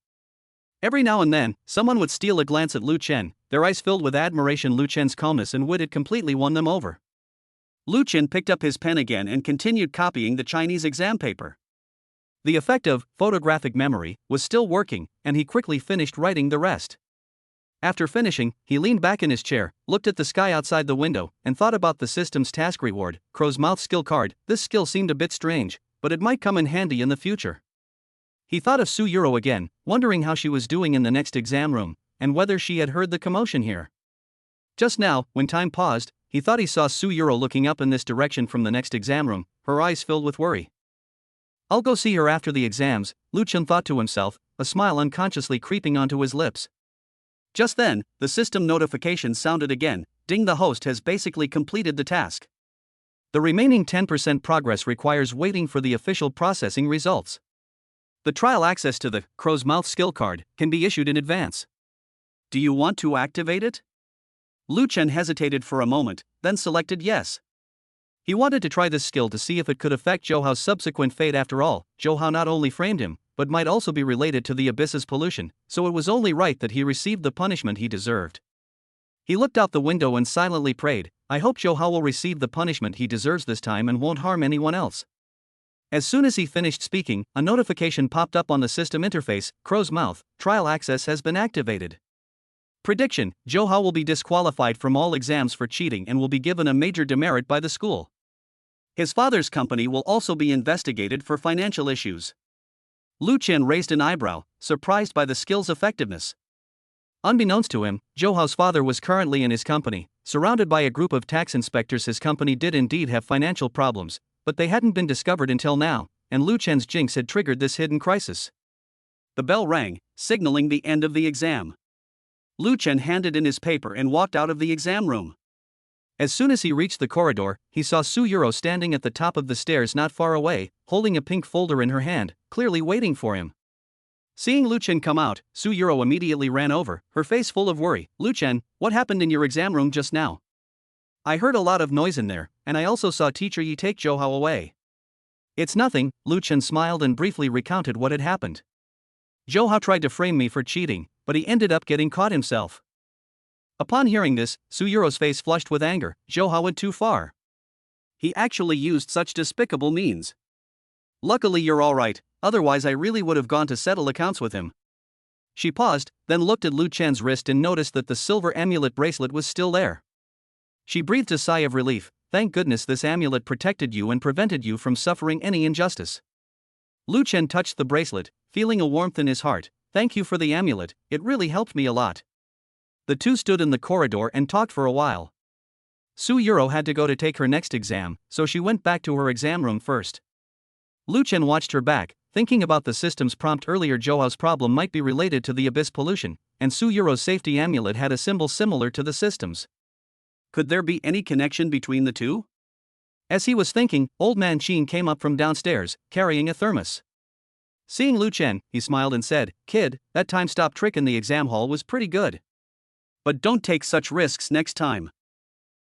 Every now and then, someone would steal a glance at Lu Chen, their eyes filled with admiration. Lu Chen's calmness and wit had completely won them over. Lu Chen picked up his pen again and continued copying the Chinese exam paper. The effect of photographic memory was still working, and he quickly finished writing the rest. After finishing, he leaned back in his chair, looked at the sky outside the window, and thought about the system's task reward, Crow's Mouth skill card. This skill seemed a bit strange, but it might come in handy in the future. He thought of Su Yuro again, wondering how she was doing in the next exam room, and whether she had heard the commotion here. Just now, when time paused, he thought he saw Su Yuro looking up in this direction from the next exam room, her eyes filled with worry. "I'll go see her after the exams," Lu Chen thought to himself, a smile unconsciously creeping onto his lips. Just then, the system notification sounded again. "Ding, the host has basically completed the task. The remaining 10% progress requires waiting for the official processing results. The trial access to the Crow's Mouth skill card can be issued in advance. Do you want to activate it?" Lu Chen hesitated for a moment, then selected yes. He wanted to try this skill to see if it could affect Zhou Hao's subsequent fate. After all, Zhou Hao not only framed him, but might also be related to the abyss's pollution, so it was only right that he received the punishment he deserved. He looked out the window and silently prayed, "I hope Zhou Hao will receive the punishment he deserves this time and won't harm anyone else." As soon as he finished speaking, a notification popped up on the system interface. "Crow's Mouth, trial access has been activated. Prediction: Zhou Hao will be disqualified from all exams for cheating and will be given a major demerit by the school. His father's company will also be investigated for financial issues." Lu Chen raised an eyebrow, surprised by the skill's effectiveness. Unbeknownst to him, Zhou Hao's father was currently in his company, surrounded by a group of tax inspectors. His company did indeed have financial problems, but they hadn't been discovered until now, and Lu Chen's jinx had triggered this hidden crisis. The bell rang, signaling the end of the exam. Lu Chen handed in his paper and walked out of the exam room. As soon as he reached the corridor, he saw Su Yuro standing at the top of the stairs not far away, holding a pink folder in her hand, clearly waiting for him. Seeing Lu Chen come out, Su Yuro immediately ran over, her face full of worry. "Lu Chen, what happened in your exam room just now? I heard a lot of noise in there, and I also saw Teacher Yi take Zhou Hao away." "It's nothing," Lu Chen smiled and briefly recounted what had happened. "Zhou Hao tried to frame me for cheating, but he ended up getting caught himself." Upon hearing this, Su Yuro's face flushed with anger. Zhou Hao went too far. He actually used such despicable means. Luckily you're alright, otherwise I really would have gone to settle accounts with him. She paused, then looked at Lu Chen's wrist and noticed that the silver amulet bracelet was still there. She breathed a sigh of relief. "Thank goodness this amulet protected you and prevented you from suffering any injustice." Lu Chen touched the bracelet, feeling a warmth in his heart. "Thank you for the amulet, it really helped me a lot." The two stood in the corridor and talked for a while. Su Yuro had to go to take her next exam, so she went back to her exam room first. Lu Chen watched her back, thinking about the system's prompt earlier. Zhou Hao's problem might be related to the abyss pollution, and Su Yuro's safety amulet had a symbol similar to the system's. Could there be any connection between the two? As he was thinking, Old Man Qin came up from downstairs, carrying a thermos. Seeing Lu Chen, he smiled and said, "Kid, that time-stop trick in the exam hall was pretty good. But don't take such risks next time.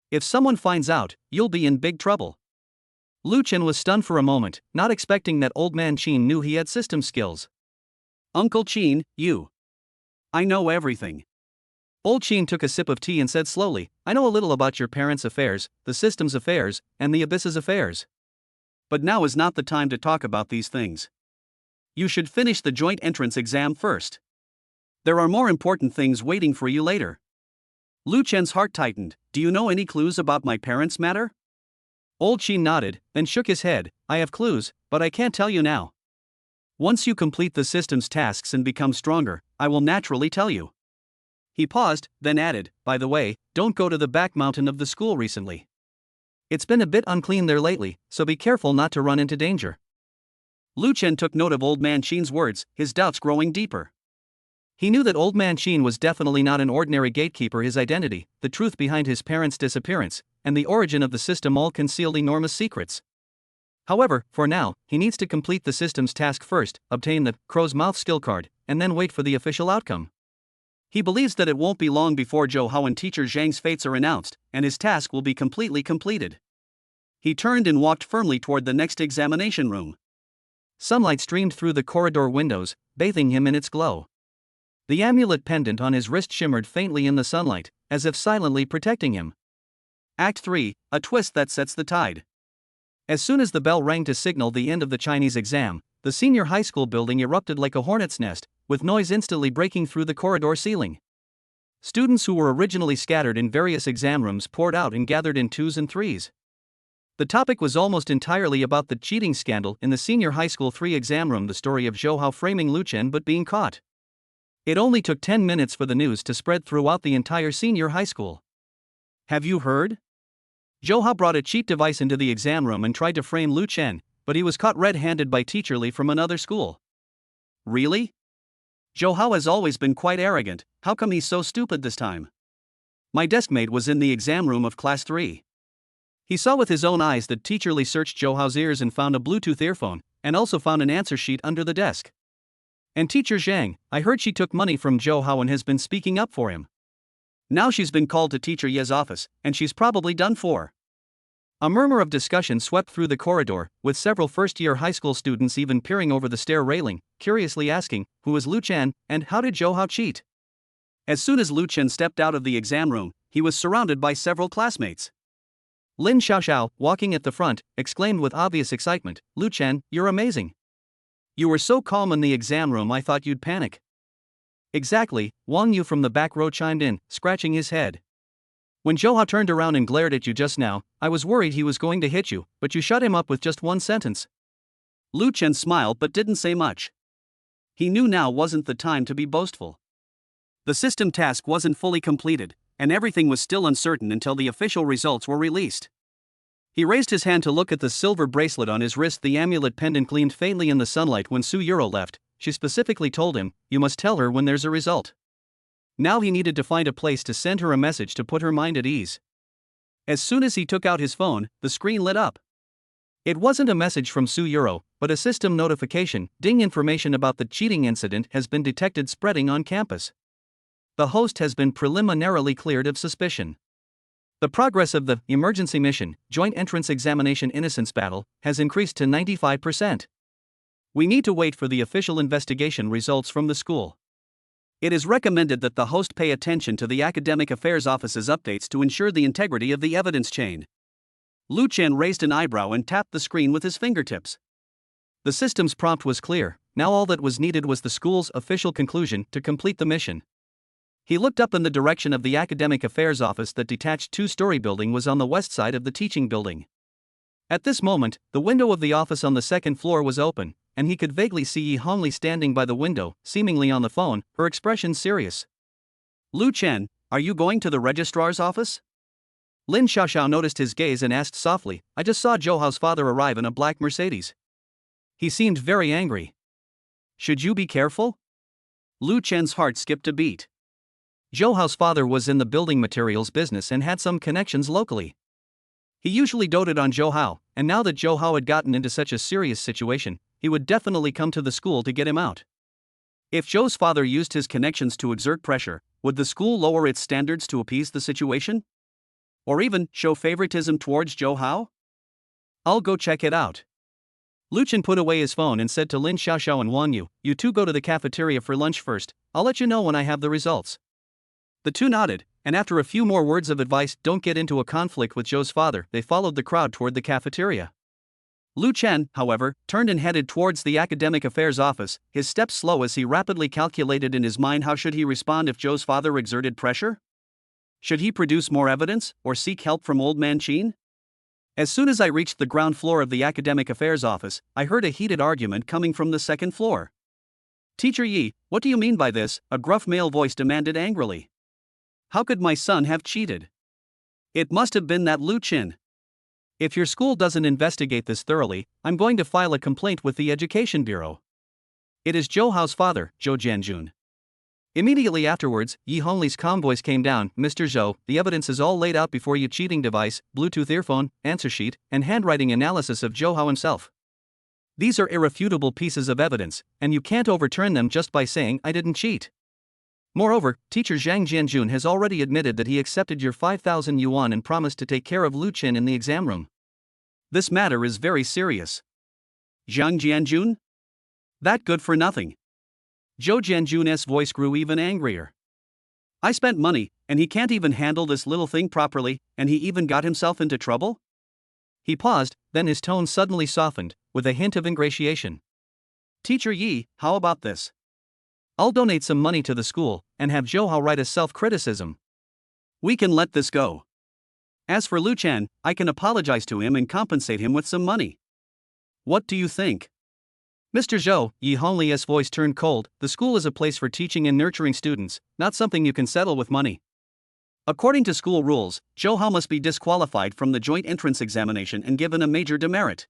If someone finds out, you'll be in big trouble." Lu Chen was stunned for a moment, not expecting that Old Man Qin knew he had system skills. "Uncle Qin, you. I know everything. Old Qin took a sip of tea and said slowly, I know a little about your parents' affairs, the system's affairs, and the abyss's affairs. But now is not the time to talk about these things. You should finish the joint entrance exam first. There are more important things waiting for you later. Lu Chen's heart tightened. Do you know any clues about my parents' matter? Old Qin nodded, then shook his head. I have clues, but I can't tell you now. Once you complete the system's tasks and become stronger, I will naturally tell you. He paused, then added, by the way, don't go to the back mountain of the school recently. It's been a bit unclean there lately, so be careful not to run into danger. Lu Chen took note of Old Man Qin's words, his doubts growing deeper. He knew that Old Man Qin was definitely not an ordinary gatekeeper. His identity, the truth behind his parents' disappearance, and the origin of the system all concealed enormous secrets. However, for now, he needs to complete the system's task first, obtain the Crow's Mouth skill card, and then wait for the official outcome. He believes that it won't be long before Zhou Hao and teacher Zhang's fates are announced, and his task will be completely completed. He turned and walked firmly toward the next examination room. Sunlight streamed through the corridor windows, bathing him in its glow. The amulet pendant on his wrist shimmered faintly in the sunlight, as if silently protecting him. Act 3, a twist that sets the tide. As soon as the bell rang to signal the end of the Chinese exam, the senior high school building erupted like a hornet's nest, with noise instantly breaking through the corridor ceiling. Students who were originally scattered in various exam rooms poured out and gathered in twos and threes. The topic was almost entirely about the cheating scandal in the senior high school 3 exam room, the story of Zhou Hao framing Lu Chen but being caught. It only took 10 minutes for the news to spread throughout the entire senior high school. Have you heard? Zhou Hao brought a cheat device into the exam room and tried to frame Lu Chen, but he was caught red-handed by Teacher Li from another school. Really? Zhou Hao has always been quite arrogant, how come he's so stupid this time? My deskmate was in the exam room of class 3. He saw with his own eyes that Teacher Li searched Zhou Hao's ears and found a Bluetooth earphone, and also found an answer sheet under the desk. And Teacher Zhang, I heard she took money from Zhou Hao and has been speaking up for him. Now she's been called to Teacher Ye's office, and she's probably done for. A murmur of discussion swept through the corridor, with several first-year high school students even peering over the stair railing, curiously asking, who is Lu Chen, and how did Zhou Hao cheat? As soon as Lu Chen stepped out of the exam room, he was surrounded by several classmates. Lin Xiaoxiao, walking at the front, exclaimed with obvious excitement, Lu Chen, you're amazing. You were so calm in the exam room I thought you'd panic. Exactly, Wang Yu from the back row chimed in, scratching his head. When Zhou Hao turned around and glared at you just now, I was worried he was going to hit you, but you shut him up with just one sentence. Lu Chen smiled but didn't say much. He knew now wasn't the time to be boastful. The system task wasn't fully completed, and everything was still uncertain until the official results were released. He raised his hand to look at the silver bracelet on his wrist. The amulet pendant gleamed faintly in the sunlight. When Su Yuro left, she specifically told him, you must tell her when there's a result. Now he needed to find a place to send her a message to put her mind at ease. As soon as he took out his phone, the screen lit up. It wasn't a message from Su Yuro, but a system notification. Ding, information about the cheating incident has been detected spreading on campus. The host has been preliminarily cleared of suspicion. The progress of the emergency mission, joint entrance examination innocence battle, has increased to 95%. We need to wait for the official investigation results from the school. It is recommended that the host pay attention to the Academic Affairs Office's updates to ensure the integrity of the evidence chain. Lu Chen raised an eyebrow and tapped the screen with his fingertips. The system's prompt was clear. Now all that was needed was the school's official conclusion to complete the mission. He looked up in the direction of the Academic Affairs Office. That detached two-story building was on the west side of the teaching building. At this moment, the window of the office on the second floor was open, and he could vaguely see Yi Hongli standing by the window, seemingly on the phone, her expression serious. Lu Chen, are you going to the registrar's office? Lin Xiaoxiao noticed his gaze and asked softly, I just saw Zhou Hao's father arrive in a black Mercedes. He seemed very angry. Should you be careful? Lu Chen's heart skipped a beat. Zhou Hao's father was in the building materials business and had some connections locally. He usually doted on Zhou Hao, and now that Zhou Hao had gotten into such a serious situation, he would definitely come to the school to get him out. If Zhou's father used his connections to exert pressure, would the school lower its standards to appease the situation? Or even show favoritism towards Zhou Hao? I'll go check it out. Lu Chen put away his phone and said to Lin Xiaoxiao and Wang Yu, you two go to the cafeteria for lunch first, I'll let you know when I have the results. The two nodded, and after a few more words of advice, don't get into a conflict with Zhou's father, they followed the crowd toward the cafeteria. Lu Chen, however, turned and headed towards the academic affairs office, his steps slow as he rapidly calculated in his mind how should he respond if Zhou's father exerted pressure? Should he produce more evidence, or seek help from Old Man Qin? As soon as I reached the ground floor of the academic affairs office, I heard a heated argument coming from the second floor. Teacher Yi, what do you mean by this? A gruff male voice demanded angrily. How could my son have cheated? It must have been that Lu Chen. If your school doesn't investigate this thoroughly, I'm going to file a complaint with the Education Bureau. It is Zhou Hao's father, Zhou Jianjun. Immediately afterwards, Yi Hongli's calm voice came down. Mr. Zhou, the evidence is all laid out before you: cheating device, Bluetooth earphone, answer sheet, and handwriting analysis of Zhou Hao himself. These are irrefutable pieces of evidence, and you can't overturn them just by saying I didn't cheat. Moreover, teacher Zhang Jianjun has already admitted that he accepted your 5,000 yuan and promised to take care of Lu Chen in the exam room. This matter is very serious. Zhang Jianjun? That good for nothing. Zhou Jianjun's voice grew even angrier. I spent money, and he can't even handle this little thing properly, and he even got himself into trouble? He paused, then his tone suddenly softened, with a hint of ingratiation. Teacher Yi, how about this? I'll donate some money to the school, and have Zhou Hao write a self-criticism. We can let this go. As for Lu Chen, I can apologize to him and compensate him with some money. What do you think? Mr. Zhou, Yi Hongli's voice turned cold. The school is a place for teaching and nurturing students, not something you can settle with money. According to school rules, Zhou Hao must be disqualified from the joint entrance examination and given a major demerit.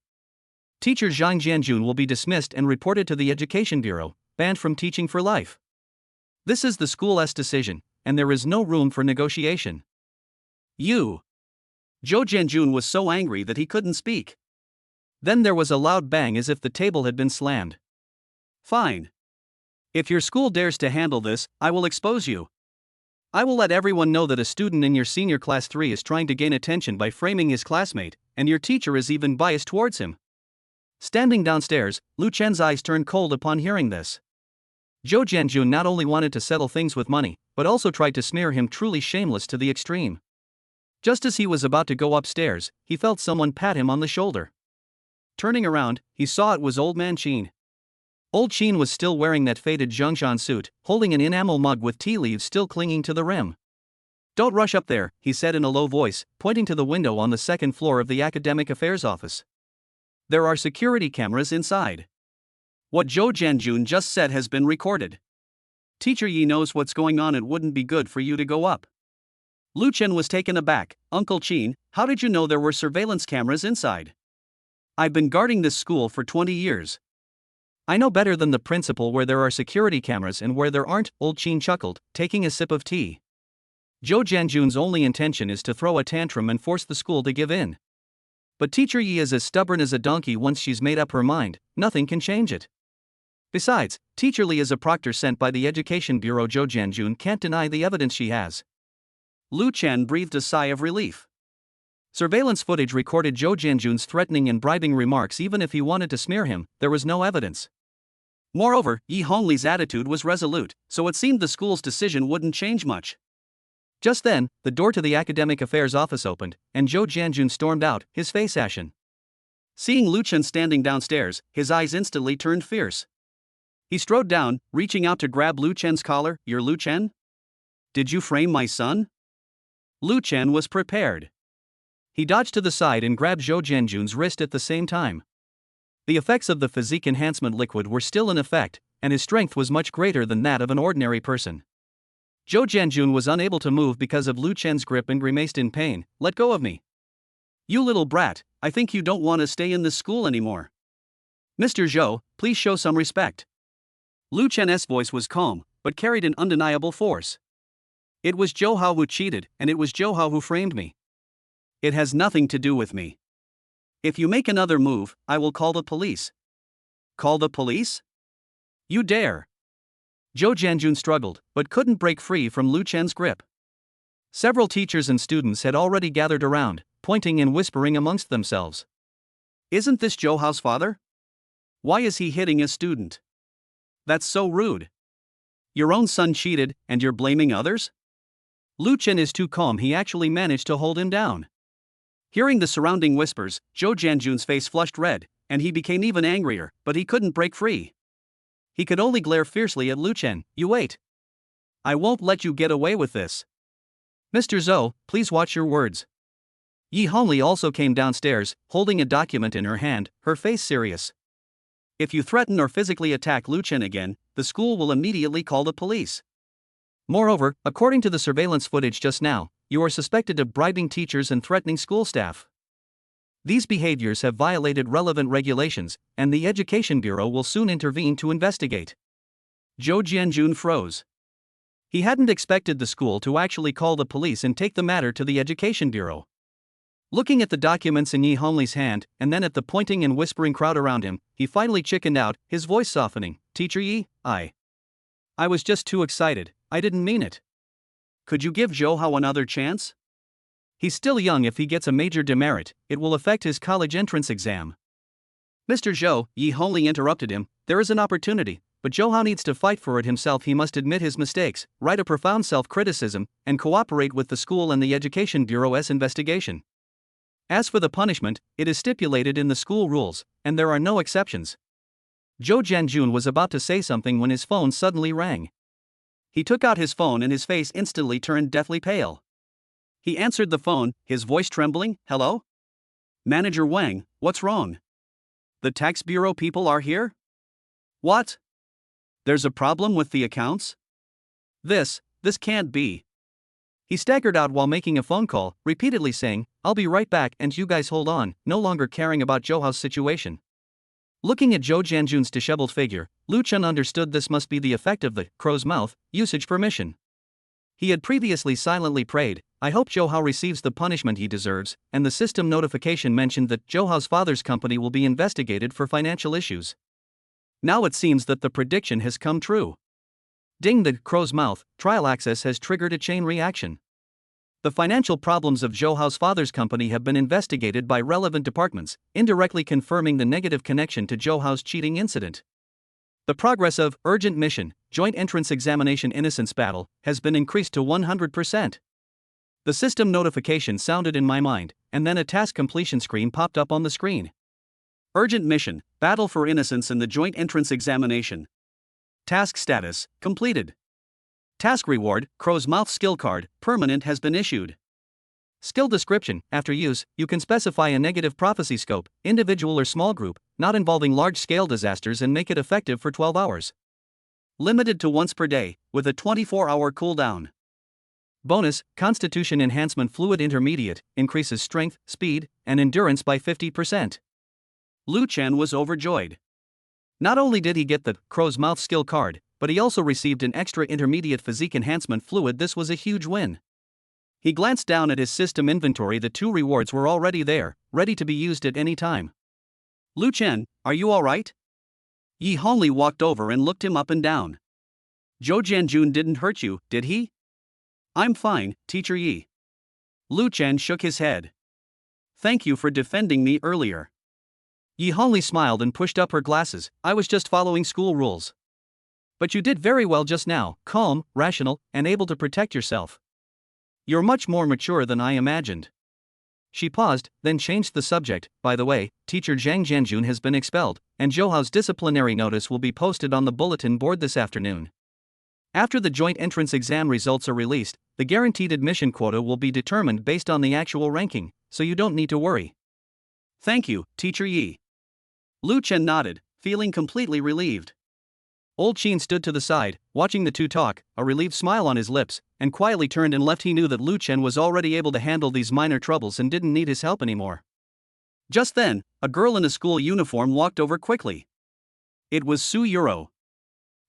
Teacher Zhang Jianjun will be dismissed and reported to the Education Bureau, banned from teaching for life. This is the school's decision, and there is no room for negotiation. You. Zhou Jianjun was so angry that he couldn't speak. Then there was a loud bang as if the table had been slammed. Fine. If your school dares to handle this, I will expose you. I will let everyone know that a student in your senior class 3 is trying to gain attention by framing his classmate, and your teacher is even biased towards him. Standing downstairs, Lu Chen's eyes turned cold upon hearing this. Zhou Jianjun not only wanted to settle things with money, but also tried to smear him truly shameless to the extreme. Just as he was about to go upstairs, he felt someone pat him on the shoulder. Turning around, he saw it was Old Man Qin. Old Qin was still wearing that faded Zhongshan suit, holding an enamel mug with tea leaves still clinging to the rim. Don't rush up there, he said in a low voice, pointing to the window on the second floor of the academic affairs office. There are security cameras inside. What Zhou Jianjun just said has been recorded. Teacher Yi knows what's going on. It wouldn't be good for you to go up. Lu Chen was taken aback. Uncle Qin, how did you know there were surveillance cameras inside? I've been guarding this school for 20 years. I know better than the principal where there are security cameras and where there aren't, Old Qin chuckled, taking a sip of tea. Zhou Jianjun's only intention is to throw a tantrum and force the school to give in. But Teacher Yi is as stubborn as a donkey. Once she's made up her mind, nothing can change it. Besides, Teacher Li is a proctor sent by the Education Bureau. Zhou Jianjun can't deny the evidence she has. Lu Chen breathed a sigh of relief. Surveillance footage recorded Zhou Jianjun's threatening and bribing remarks. Even if he wanted to smear him, there was no evidence. Moreover, Yi Hongli's attitude was resolute, so it seemed the school's decision wouldn't change much. Just then, the door to the academic affairs office opened, and Zhou Jianjun stormed out, his face ashen. Seeing Lu Chen standing downstairs, his eyes instantly turned fierce. He strode down, reaching out to grab Lu Chen's collar. You're Lu Chen? Did you frame my son? Lu Chen was prepared. He dodged to the side and grabbed Zhou Jianjun's wrist at the same time. The effects of the physique enhancement liquid were still in effect, and his strength was much greater than that of an ordinary person. Zhou Jianjun was unable to move because of Lu Chen's grip and grimaced in pain. Let go of me. You little brat, I think you don't want to stay in this school anymore. Mr. Zhou, please show some respect. Lu Chen's voice was calm, but carried an undeniable force. It was Zhou Hao who cheated, and it was Zhou Hao who framed me. It has nothing to do with me. If you make another move, I will call the police. Call the police? You dare. Zhou Jianjun struggled, but couldn't break free from Lu Chen's grip. Several teachers and students had already gathered around, pointing and whispering amongst themselves. Isn't this Zhou Hao's father? Why is he hitting a student? That's so rude. Your own son cheated, and you're blaming others? Lu Chen is too calm, he actually managed to hold him down. Hearing the surrounding whispers, Zhou Jianjun's face flushed red, and he became even angrier, but he couldn't break free. He could only glare fiercely at Lu Chen. You wait. I won't let you get away with this. Mr. Zhou, please watch your words. Yi Hongli also came downstairs, holding a document in her hand, her face serious. If you threaten or physically attack Lu Chen again, the school will immediately call the police. Moreover, according to the surveillance footage just now, you are suspected of bribing teachers and threatening school staff. These behaviors have violated relevant regulations, and the Education Bureau will soon intervene to investigate. Zhou Jianjun froze. He hadn't expected the school to actually call the police and take the matter to the Education Bureau. Looking at the documents in Yi Hongli's hand, and then at the pointing and whispering crowd around him, he finally chickened out, his voice softening. Teacher Yi, I was just too excited, I didn't mean it. Could you give Zhou Hao another chance? He's still young. If he gets a major demerit, it will affect his college entrance exam. Mr. Zhou, Yi Hongli interrupted him, there is an opportunity, but Zhou Hao needs to fight for it himself. He must admit his mistakes, write a profound self-criticism, and cooperate with the school and the Education Bureau's investigation. As for the punishment, it is stipulated in the school rules, and there are no exceptions. Zhou Jianjun was about to say something when his phone suddenly rang. He took out his phone and his face instantly turned deathly pale. He answered the phone, his voice trembling. Hello? Manager Wang, what's wrong? The tax bureau people are here? What? There's a problem with the accounts? This can't be. He staggered out while making a phone call, repeatedly saying, I'll be right back and you guys hold on, no longer caring about Zhou Hao's situation. Looking at Zhou Jianjun's disheveled figure, Lu Chen understood this must be the effect of the crow's mouth usage permission. He had previously silently prayed, I hope Zhou Hao receives the punishment he deserves, and the system notification mentioned that Zhou Hao's father's company will be investigated for financial issues. Now it seems that the prediction has come true. Ding, the crow's mouth trial access has triggered a chain reaction. The financial problems of Zhou Hao's father's company have been investigated by relevant departments, indirectly confirming the negative connection to Zhou Hao's cheating incident. The progress of urgent mission, joint entrance examination innocence battle, has been increased to 100%. The system notification sounded in my mind, and then a task completion screen popped up on the screen. Urgent mission, battle for innocence in the joint entrance examination. Task status, completed. Task reward, crow's mouth skill card, permanent has been issued. Skill description, after use, you can specify a negative prophecy scope, individual or small group, not involving large-scale disasters and make it effective for 12 hours. Limited to once per day, with a 24-hour cooldown. Bonus, Constitution Enhancement Fluid Intermediate, increases strength, speed, and endurance by 50%. Lu Chen was overjoyed. Not only did he get the crow's mouth skill card, but he also received an extra intermediate physique enhancement fluid. This was a huge win. He glanced down at his system inventory. The two rewards were already there, ready to be used at any time. Lu Chen, are you alright? Yi Hongli walked over and looked him up and down. Zhou Jianjun didn't hurt you, did he? I'm fine, Teacher Yi. Lu Chen shook his head. Thank you for defending me earlier. Yi Hongli smiled and pushed up her glasses. I was just following school rules. But you did very well just now, calm, rational, and able to protect yourself. You're much more mature than I imagined. She paused, then changed the subject. By the way, Teacher Zhang Jianjun has been expelled, and Zhou Hao's disciplinary notice will be posted on the bulletin board this afternoon. After the joint entrance exam results are released, the guaranteed admission quota will be determined based on the actual ranking, so you don't need to worry. Thank you, Teacher Yi. Lu Chen nodded, feeling completely relieved. Old Qin stood to the side, watching the two talk, a relieved smile on his lips, and quietly turned and left. He knew that Lu Chen was already able to handle these minor troubles and didn't need his help anymore. Just then, a girl in a school uniform walked over quickly. It was Su Yuro.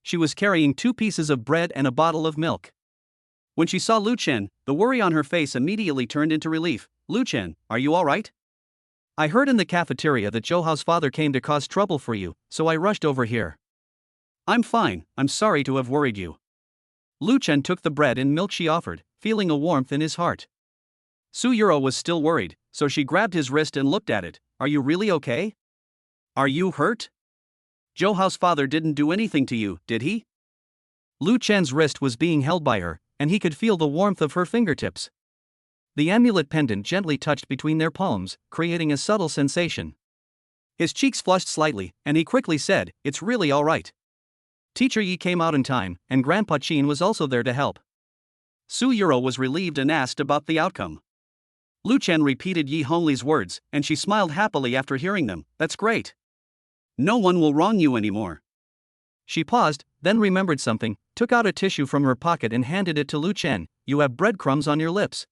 She was carrying 2 pieces of bread and a bottle of milk. When she saw Lu Chen, the worry on her face immediately turned into relief. Lu Chen, are you alright? I heard in the cafeteria that Zhou Hao's father came to cause trouble for you, so I rushed over here. I'm fine, I'm sorry to have worried you. Lu Chen took the bread and milk she offered, feeling a warmth in his heart. Su Yuro was still worried, so she grabbed his wrist and looked at it. Are you really okay? Are you hurt? Zhou Hao's father didn't do anything to you, did he? Lu Chen's wrist was being held by her, and he could feel the warmth of her fingertips. The amulet pendant gently touched between their palms, creating a subtle sensation. His cheeks flushed slightly, and he quickly said, "It's really all right." Teacher Yi came out in time, and Grandpa Chin was also there to help. Su Yuro was relieved and asked about the outcome. Lu Chen repeated Yi Hongli's words, and she smiled happily after hearing them. "That's great. No one will wrong you anymore." She paused, then remembered something, took out a tissue from her pocket and handed it to Lu Chen. "You have breadcrumbs on your lips."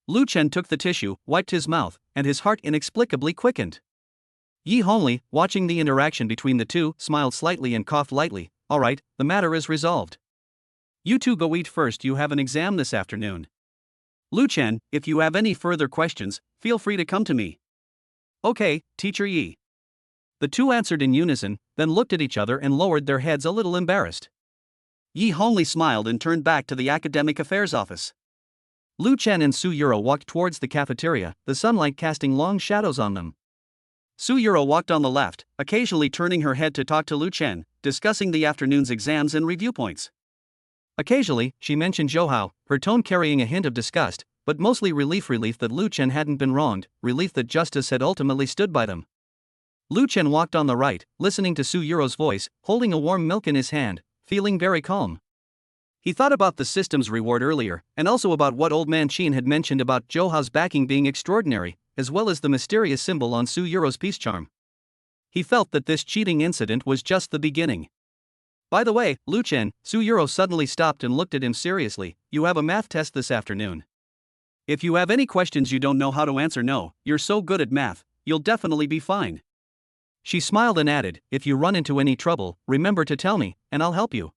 Lu Chen took the tissue, wiped his mouth, and his heart inexplicably quickened. Yi Hongli, watching the interaction between the two, smiled slightly and coughed lightly. "All right, the matter is resolved. You two go eat first, you have an exam this afternoon. Lu Chen, if you have any further questions, feel free to come to me." "Okay, Teacher Yi." The two answered in unison, then looked at each other and lowered their heads a little embarrassed. Yi Hongli smiled and turned back to the academic affairs office. Lu Chen and Su Yuro walked towards the cafeteria, the sunlight casting long shadows on them. Su Yuro walked on the left, occasionally turning her head to talk to Lu Chen, discussing the afternoon's exams and review points. Occasionally, she mentioned Zhou Hao, her tone carrying a hint of disgust, but mostly relief that Lu Chen hadn't been wronged, relief that justice had ultimately stood by them. Lu Chen walked on the right, listening to Su Yuro's voice, holding a warm milk in his hand, feeling very calm. He thought about the system's reward earlier, and also about what Old Man Chin had mentioned about Zhou Hao's backing being extraordinary, as well as the mysterious symbol on Su Yuro's peace charm. He felt that this cheating incident was just the beginning. "By the way, Lu Chen," Su Yuro suddenly stopped and looked at him seriously, "you have a math test this afternoon. If you have any questions you don't know how to answer, no, you're so good at math, you'll definitely be fine." She smiled and added, "If you run into any trouble, remember to tell me, and I'll help you."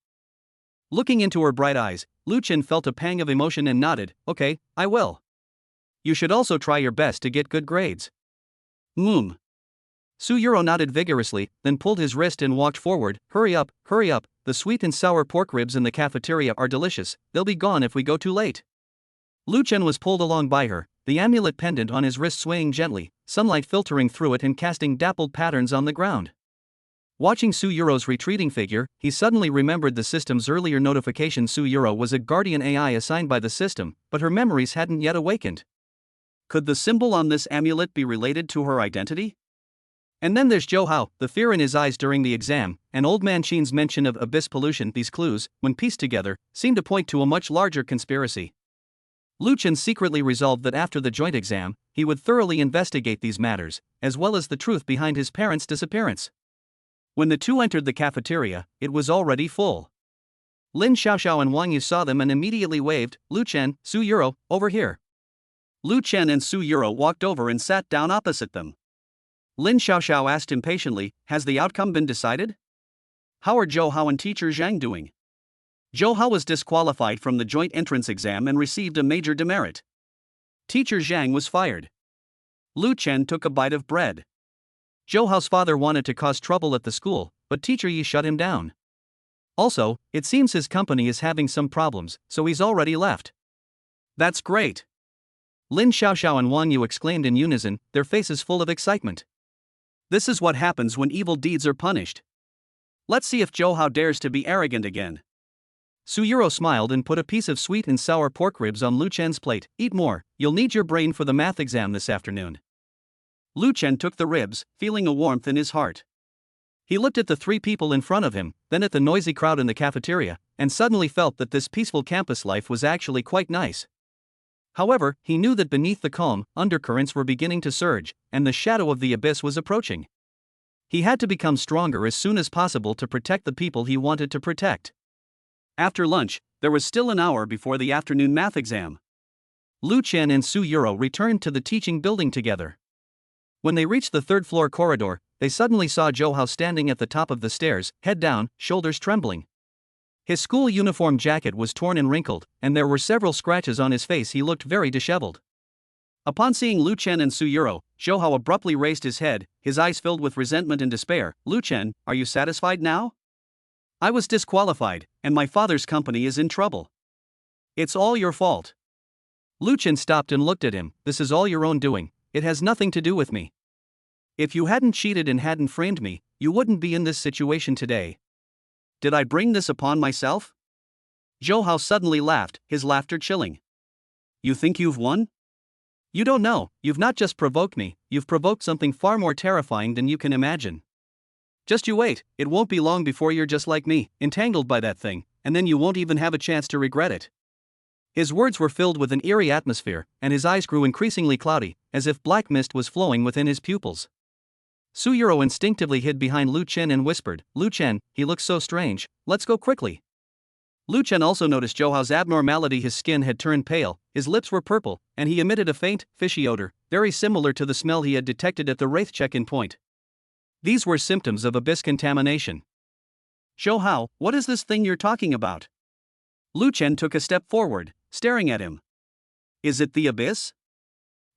Looking into her bright eyes, Lu Chen felt a pang of emotion and nodded. "Okay, I will. You should also try your best to get good grades." Su Yuro nodded vigorously, then pulled his wrist and walked forward. Hurry up, the sweet and sour pork ribs in the cafeteria are delicious, they'll be gone if we go too late." Lu Chen was pulled along by her, the amulet pendant on his wrist swaying gently, sunlight filtering through it and casting dappled patterns on the ground. Watching Su Yuro's retreating figure, he suddenly remembered the system's earlier notification. Su Yuro was a guardian AI assigned by the system, but her memories hadn't yet awakened. Could the symbol on this amulet be related to her identity? And then there's Zhou Hao, the fear in his eyes during the exam, and Old Man Chin's mention of abyss pollution. These clues, when pieced together, seem to point to a much larger conspiracy. Lu Chen secretly resolved that after the joint exam, he would thoroughly investigate these matters, as well as the truth behind his parents' disappearance. When the two entered the cafeteria, it was already full. Lin Xiaoxiao and Wang Yu saw them and immediately waved. "Lu Chen, Su Yuro, over here." Lu Chen and Su Yuro walked over and sat down opposite them. Lin Xiaoxiao asked impatiently, "Has the outcome been decided? How are Zhou Hao and Teacher Zhang doing?" Zhou Hao was disqualified from the joint entrance exam and received a major demerit. Teacher Zhang was fired. Lu Chen took a bite of bread. Zhou Hao's father wanted to cause trouble at the school, but Teacher Yi shut him down. Also, it seems his company is having some problems, so he's already left. "That's great!" Lin Xiaoxiao and Wang Yu exclaimed in unison, their faces full of excitement. This is what happens when evil deeds are punished. Let's see if Zhou Hao dares to be arrogant again. Su Yuro smiled and put a piece of sweet and sour pork ribs on Lu Chen's plate. "Eat more, you'll need your brain for the math exam this afternoon." Lu Chen took the ribs, feeling a warmth in his heart. He looked at the three people in front of him, then at the noisy crowd in the cafeteria, and suddenly felt that this peaceful campus life was actually quite nice. However, he knew that beneath the calm, undercurrents were beginning to surge, and the shadow of the abyss was approaching. He had to become stronger as soon as possible to protect the people he wanted to protect. After lunch, there was still an hour before the afternoon math exam. Lu Chen and Su Yuro returned to the teaching building together. When they reached the third-floor corridor, they suddenly saw Zhou Hao standing at the top of the stairs, head down, shoulders trembling. His school uniform jacket was torn and wrinkled, and there were several scratches on his face. He looked very disheveled. Upon seeing Lu Chen and Su Yuro, Zhou Hao abruptly raised his head, his eyes filled with resentment and despair. "Lu Chen, are you satisfied now? I was disqualified, and my father's company is in trouble. It's all your fault." Lu Chen stopped and looked at him. "This is all your own doing, it has nothing to do with me. If you hadn't cheated and hadn't framed me, you wouldn't be in this situation today. Did I bring this upon myself?" Zhou Hao suddenly laughed, his laughter chilling. You think you've won? You don't know, you've not just provoked me, you've provoked something far more terrifying than you can imagine. Just you wait, it won't be long before you're just like me, entangled by that thing, and then you won't even have a chance to regret it. His words were filled with an eerie atmosphere, and his eyes grew increasingly cloudy, as if black mist was flowing within his pupils. Su Yuro instinctively hid behind Lu Chen and whispered, Lu Chen, he looks so strange, let's go quickly. Lu Chen also noticed Zhou Hao's abnormality. His skin had turned pale, his lips were purple, and he emitted a faint, fishy odor, very similar to the smell he had detected at the Wraith check-in point. These were symptoms of abyss contamination. Zhou Hao, what is this thing you're talking about? Lu Chen took a step forward, staring at him. Is it the abyss?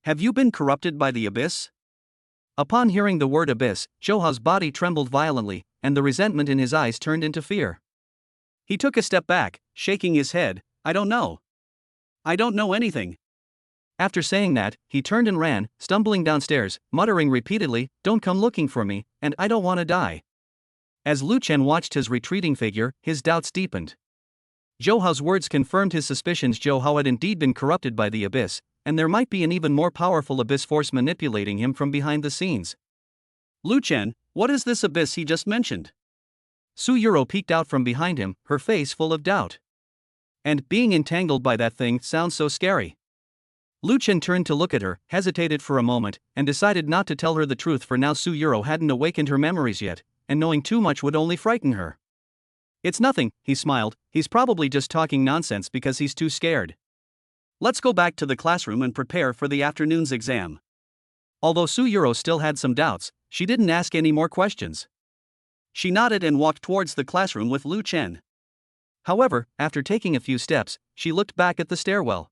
Have you been corrupted by the abyss? Upon hearing the word abyss, Zhou Hao's body trembled violently, and the resentment in his eyes turned into fear. He took a step back, shaking his head. I don't know. I don't know anything. After saying that, he turned and ran, stumbling downstairs, muttering repeatedly, don't come looking for me, and I don't want to die. As Lu Chen watched his retreating figure, his doubts deepened. Zhou Hao's words confirmed his suspicions. Zhou Hao had indeed been corrupted by the abyss, and there might be an even more powerful abyss force manipulating him from behind the scenes. Lu Chen, what is this abyss he just mentioned? Su Yuro peeked out from behind him, her face full of doubt. And being entangled by that thing sounds so scary. Lu Chen turned to look at her, hesitated for a moment, and decided not to tell her the truth for now. Su Yuro hadn't awakened her memories yet, and knowing too much would only frighten her. It's nothing, he smiled, he's probably just talking nonsense because he's too scared. Let's go back to the classroom and prepare for the afternoon's exam. Although Su Yuro still had some doubts, she didn't ask any more questions. She nodded and walked towards the classroom with Lu Chen. However, after taking a few steps, she looked back at the stairwell.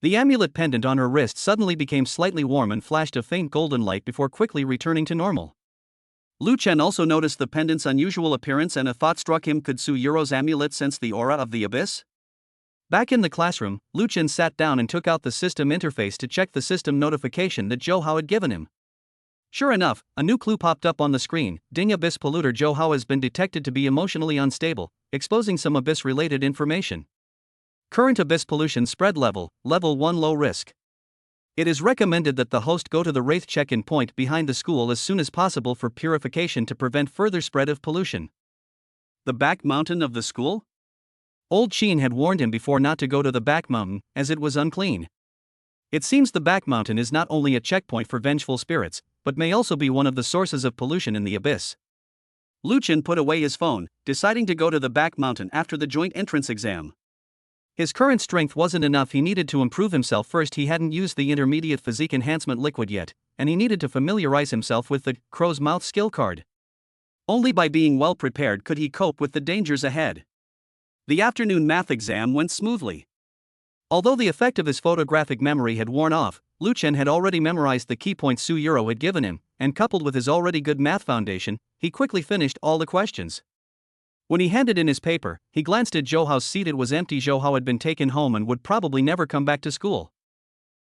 The amulet pendant on her wrist suddenly became slightly warm and flashed a faint golden light before quickly returning to normal. Lu Chen also noticed the pendant's unusual appearance, and a thought struck him. Could Su Yuro's amulet sense the aura of the abyss? Back in the classroom, Lu Chen sat down and took out the system interface to check the system notification that Zhou Hao had given him. Sure enough, a new clue popped up on the screen. Ding, abyss polluter Zhou Hao has been detected to be emotionally unstable, exposing some abyss-related information. Current abyss pollution spread level 1 low risk. It is recommended that the host go to the Wraith check-in point behind the school as soon as possible for purification to prevent further spread of pollution. The back mountain of the school? Old Qin had warned him before not to go to the back mountain, as it was unclean. It seems the back mountain is not only a checkpoint for vengeful spirits, but may also be one of the sources of pollution in the abyss. Lu Chen put away his phone, deciding to go to the back mountain after the joint entrance exam. His current strength wasn't enough. He needed to improve himself first. He hadn't used the intermediate physique enhancement liquid yet, and he needed to familiarize himself with the crow's mouth skill card. Only by being well prepared could he cope with the dangers ahead. The afternoon math exam went smoothly. Although the effect of his photographic memory had worn off, Lu Chen had already memorized the key points Su Yuro had given him, and coupled with his already good math foundation, he quickly finished all the questions. When he handed in his paper, he glanced at Zhou Hao's seat. It was empty. Zhou Hao had been taken home and would probably never come back to school.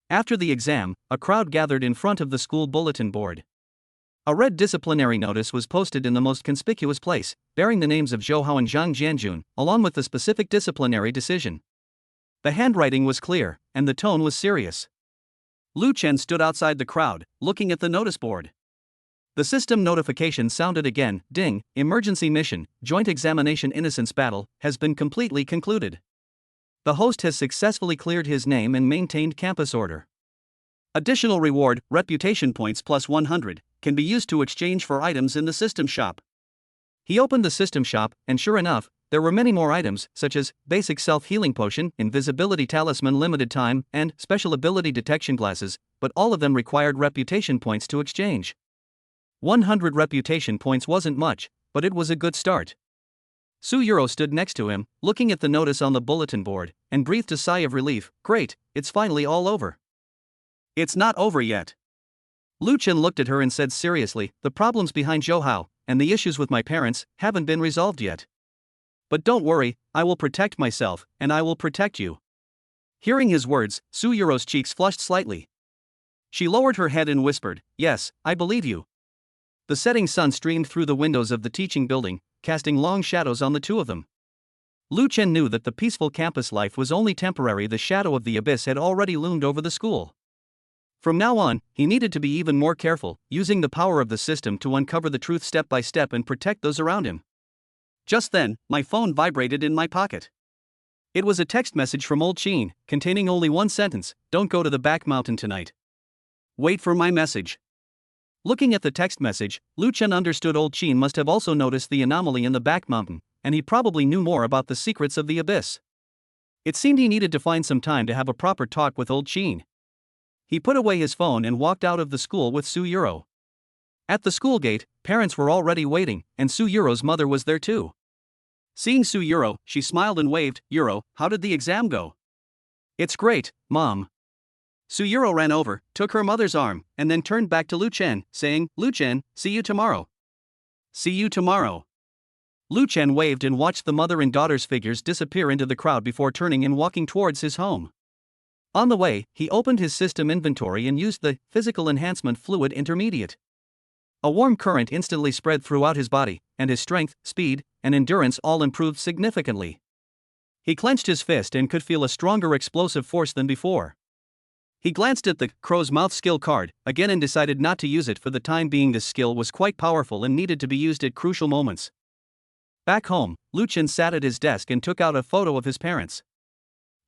After the exam, a crowd gathered in front of the school bulletin board. A red disciplinary notice was posted in the most conspicuous place, bearing the names of Zhou Hao and Zhang Jianjun, along with the specific disciplinary decision. The handwriting was clear, and the tone was serious. Lu Chen stood outside the crowd, looking at the notice board. The system notification sounded again. Ding, emergency mission, joint examination innocence battle, has been completely concluded. The host has successfully cleared his name and maintained campus order. Additional reward, reputation points plus 100, can be used to exchange for items in the system shop. He opened the system shop, and sure enough, there were many more items, such as basic self-healing potion, invisibility talisman, limited time, and special ability detection glasses, but all of them required reputation points to exchange. 100 reputation points wasn't much, but it was a good start. Su Yuro stood next to him, looking at the notice on the bulletin board, and breathed a sigh of relief. Great, it's finally all over. It's not over yet. Lu Chen looked at her and said seriously, the problems behind Zhou Hao, and the issues with my parents, haven't been resolved yet. But don't worry, I will protect myself, and I will protect you. Hearing his words, Su Yuro's cheeks flushed slightly. She lowered her head and whispered, yes, I believe you. The setting sun streamed through the windows of the teaching building, casting long shadows on the two of them. Lu Chen knew that the peaceful campus life was only temporary. The shadow of the abyss had already loomed over the school. From now on, he needed to be even more careful, using the power of the system to uncover the truth step by step and protect those around him. Just then, my phone vibrated in my pocket. It was a text message from old Chin, containing only one sentence: "Don't go to the back mountain tonight. Wait for my message." Looking at the text message, Lu Chen understood old Chin must have also noticed the anomaly in the back mountain, and he probably knew more about the secrets of the abyss. It seemed he needed to find some time to have a proper talk with old Chin. He put away his phone and walked out of the school with Su Yuro. At the school gate, parents were already waiting, and Su Yuro's mother was there too. Seeing Su Yuro, she smiled and waved. "Yuro, how did the exam go?" "It's great, Mom." Su Yuro ran over, took her mother's arm, and then turned back to Lu Chen, saying, "Lu Chen, see you tomorrow." "See you tomorrow." Lu Chen waved and watched the mother and daughter's figures disappear into the crowd before turning and walking towards his home. On the way, he opened his system inventory and used the Physical Enhancement Fluid Intermediate. A warm current instantly spread throughout his body, and his strength, speed, and endurance all improved significantly. He clenched his fist and could feel a stronger explosive force than before. He glanced at the Crow's Mouth skill card again and decided not to use it for the time being. This skill was quite powerful and needed to be used at crucial moments. Back home, Lu Chen sat at his desk and took out a photo of his parents.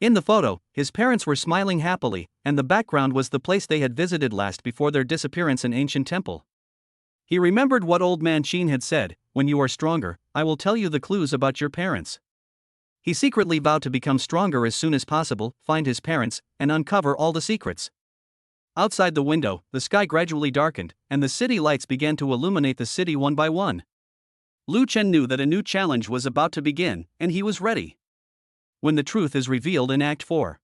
In the photo, his parents were smiling happily, and the background was the place they had visited last before their disappearance, an ancient temple. He remembered what old man Chin had said: "When you are stronger, I will tell you the clues about your parents." He secretly vowed to become stronger as soon as possible, find his parents, and uncover all the secrets. Outside the window, the sky gradually darkened, and the city lights began to illuminate the city one by one. Lu Chen knew that a new challenge was about to begin, and he was ready. When the truth is revealed in Act 4.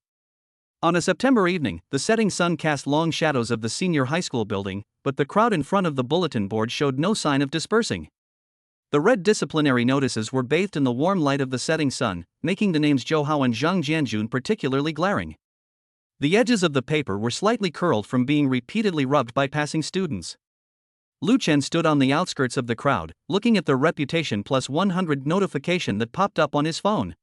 On a September evening, the setting sun cast long shadows of the senior high school building, but the crowd in front of the bulletin board showed no sign of dispersing. The red disciplinary notices were bathed in the warm light of the setting sun, making the names Zhou Hao and Zhang Jianjun particularly glaring. The edges of the paper were slightly curled from being repeatedly rubbed by passing students. Lu Chen stood on the outskirts of the crowd, looking at the reputation plus 100 notification that popped up on his phone.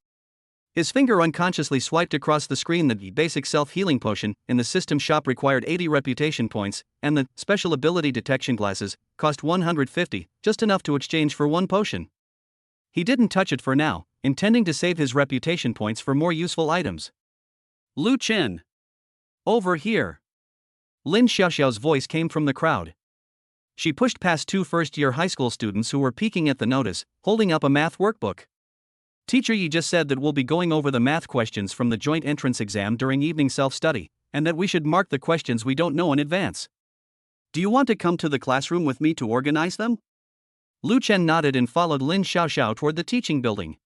His finger unconsciously swiped across the screen. The basic self-healing potion in the system shop required 80 reputation points, and the special ability detection glasses cost 150, just enough to exchange for one potion. He didn't touch it for now, intending to save his reputation points for more useful items. "Lu Chen! Over here!" Lin Xiaoxiao's voice came from the crowd. She pushed past two first-year high school students who were peeking at the notice, holding up a math workbook. "Teacher Yi just said that we'll be going over the math questions from the joint entrance exam during evening self-study, and that we should mark the questions we don't know in advance. Do you want to come to the classroom with me to organize them?" Lu Chen nodded and followed Lin Xiaoxiao toward the teaching building.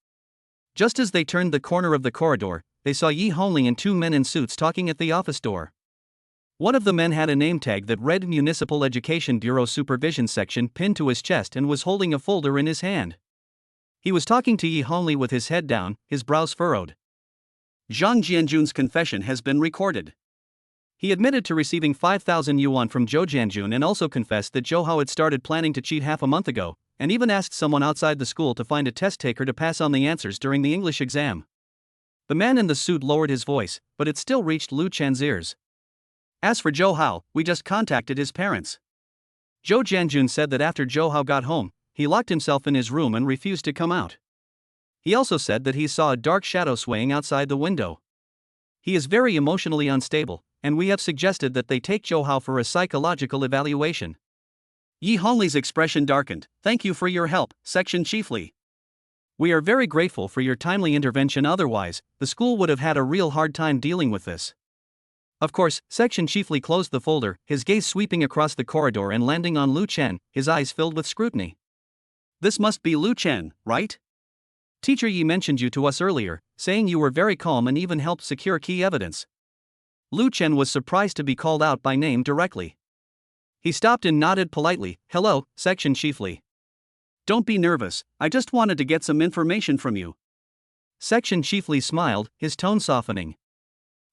Just as they turned the corner of the corridor, they saw Yi Hongli and two men in suits talking at the office door. One of the men had a name tag that read Municipal Education Bureau Supervision Section pinned to his chest and was holding a folder in his hand. He was talking to Yi Hongli with his head down, his brows furrowed. "Zhang Jianjun's confession has been recorded. He admitted to receiving 5,000 yuan from Zhou Jianjun and also confessed that Zhou Hao had started planning to cheat half a month ago, and even asked someone outside the school to find a test taker to pass on the answers during the English exam." The man in the suit lowered his voice, but it still reached Lu Chen's ears. "As for Zhou Hao, we just contacted his parents. Zhou Jianjun said that after Zhou Hao got home, he locked himself in his room and refused to come out. He also said that he saw a dark shadow swaying outside the window. He is very emotionally unstable, and we have suggested that they take Zhou Hao for a psychological evaluation." Yi Hongli's expression darkened. "Thank you for your help, Section Chiefly. We are very grateful for your timely intervention, otherwise, the school would have had a real hard time dealing with this." Of course, Section Chiefly closed the folder, his gaze sweeping across the corridor and landing on Lu Chen, his eyes filled with scrutiny. "This must be Lu Chen, right? Teacher Yi mentioned you to us earlier, saying you were very calm and even helped secure key evidence." Lu Chen was surprised to be called out by name directly. He stopped and nodded politely. "Hello, Section Chiefly. Don't be nervous, I just wanted to get some information from you." Section Chiefly smiled, his tone softening.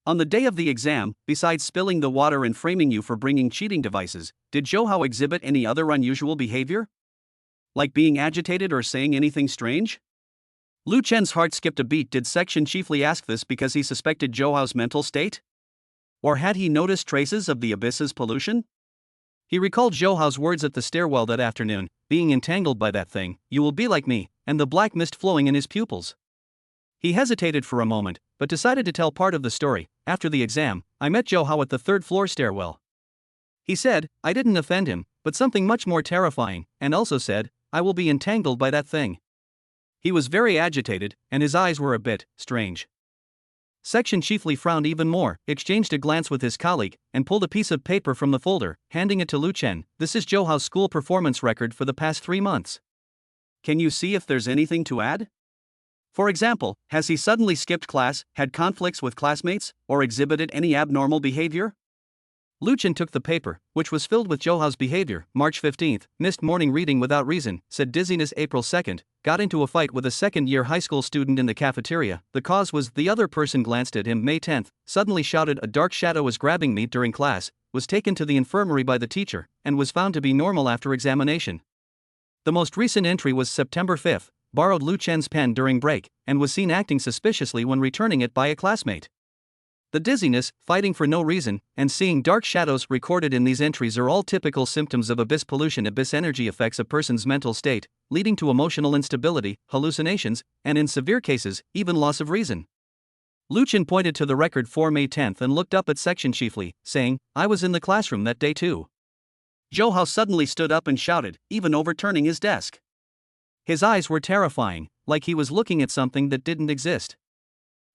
"On the day of the exam, besides spilling the water and framing you for bringing cheating devices, did Zhou Hao exhibit any other unusual behavior? Like being agitated or saying anything strange?" Lu Chen's heart skipped a beat. Did Section chiefly ask this because he suspected Zhou Hao's mental state? Or had he noticed traces of the abyss's pollution? He recalled Zhou Hao's words at the stairwell that afternoon, being entangled by that thing, you will be like me, and the black mist flowing in his pupils. He hesitated for a moment, but decided to tell part of the story. After the exam, I met Zhou Hao at the third-floor stairwell. He said, I didn't offend him, but something much more terrifying, and also said, I will be entangled by that thing. He was very agitated, and his eyes were a bit strange. Section chiefly frowned even more, exchanged a glance with his colleague, and pulled a piece of paper from the folder, handing it to Lu Chen. This is Zhou Hao's school performance record for the past 3 months. Can you see if there's anything to add? For example, has he suddenly skipped class, had conflicts with classmates, or exhibited any abnormal behavior? Lu Chen took the paper, which was filled with Zhou Hao's behavior. March 15th, missed morning reading without reason, said dizziness. April 2nd, got into a fight with a second-year high school student in the cafeteria. The cause was the other person glanced at him. May 10th, suddenly shouted a dark shadow was grabbing me during class, was taken to the infirmary by the teacher, and was found to be normal after examination. The most recent entry was September 5th, borrowed Lu Chen's pen during break, and was seen acting suspiciously when returning it by a classmate. The dizziness, fighting for no reason, and seeing dark shadows recorded in these entries are all typical symptoms of abyss pollution. Abyss energy affects a person's mental state, leading to emotional instability, hallucinations, and in severe cases, even loss of reason. Lu Chen pointed to the record for May 10th and looked up at Section chiefly, saying, I was in the classroom that day too. Zhou Hao suddenly stood up and shouted, even overturning his desk. His eyes were terrifying, like he was looking at something that didn't exist.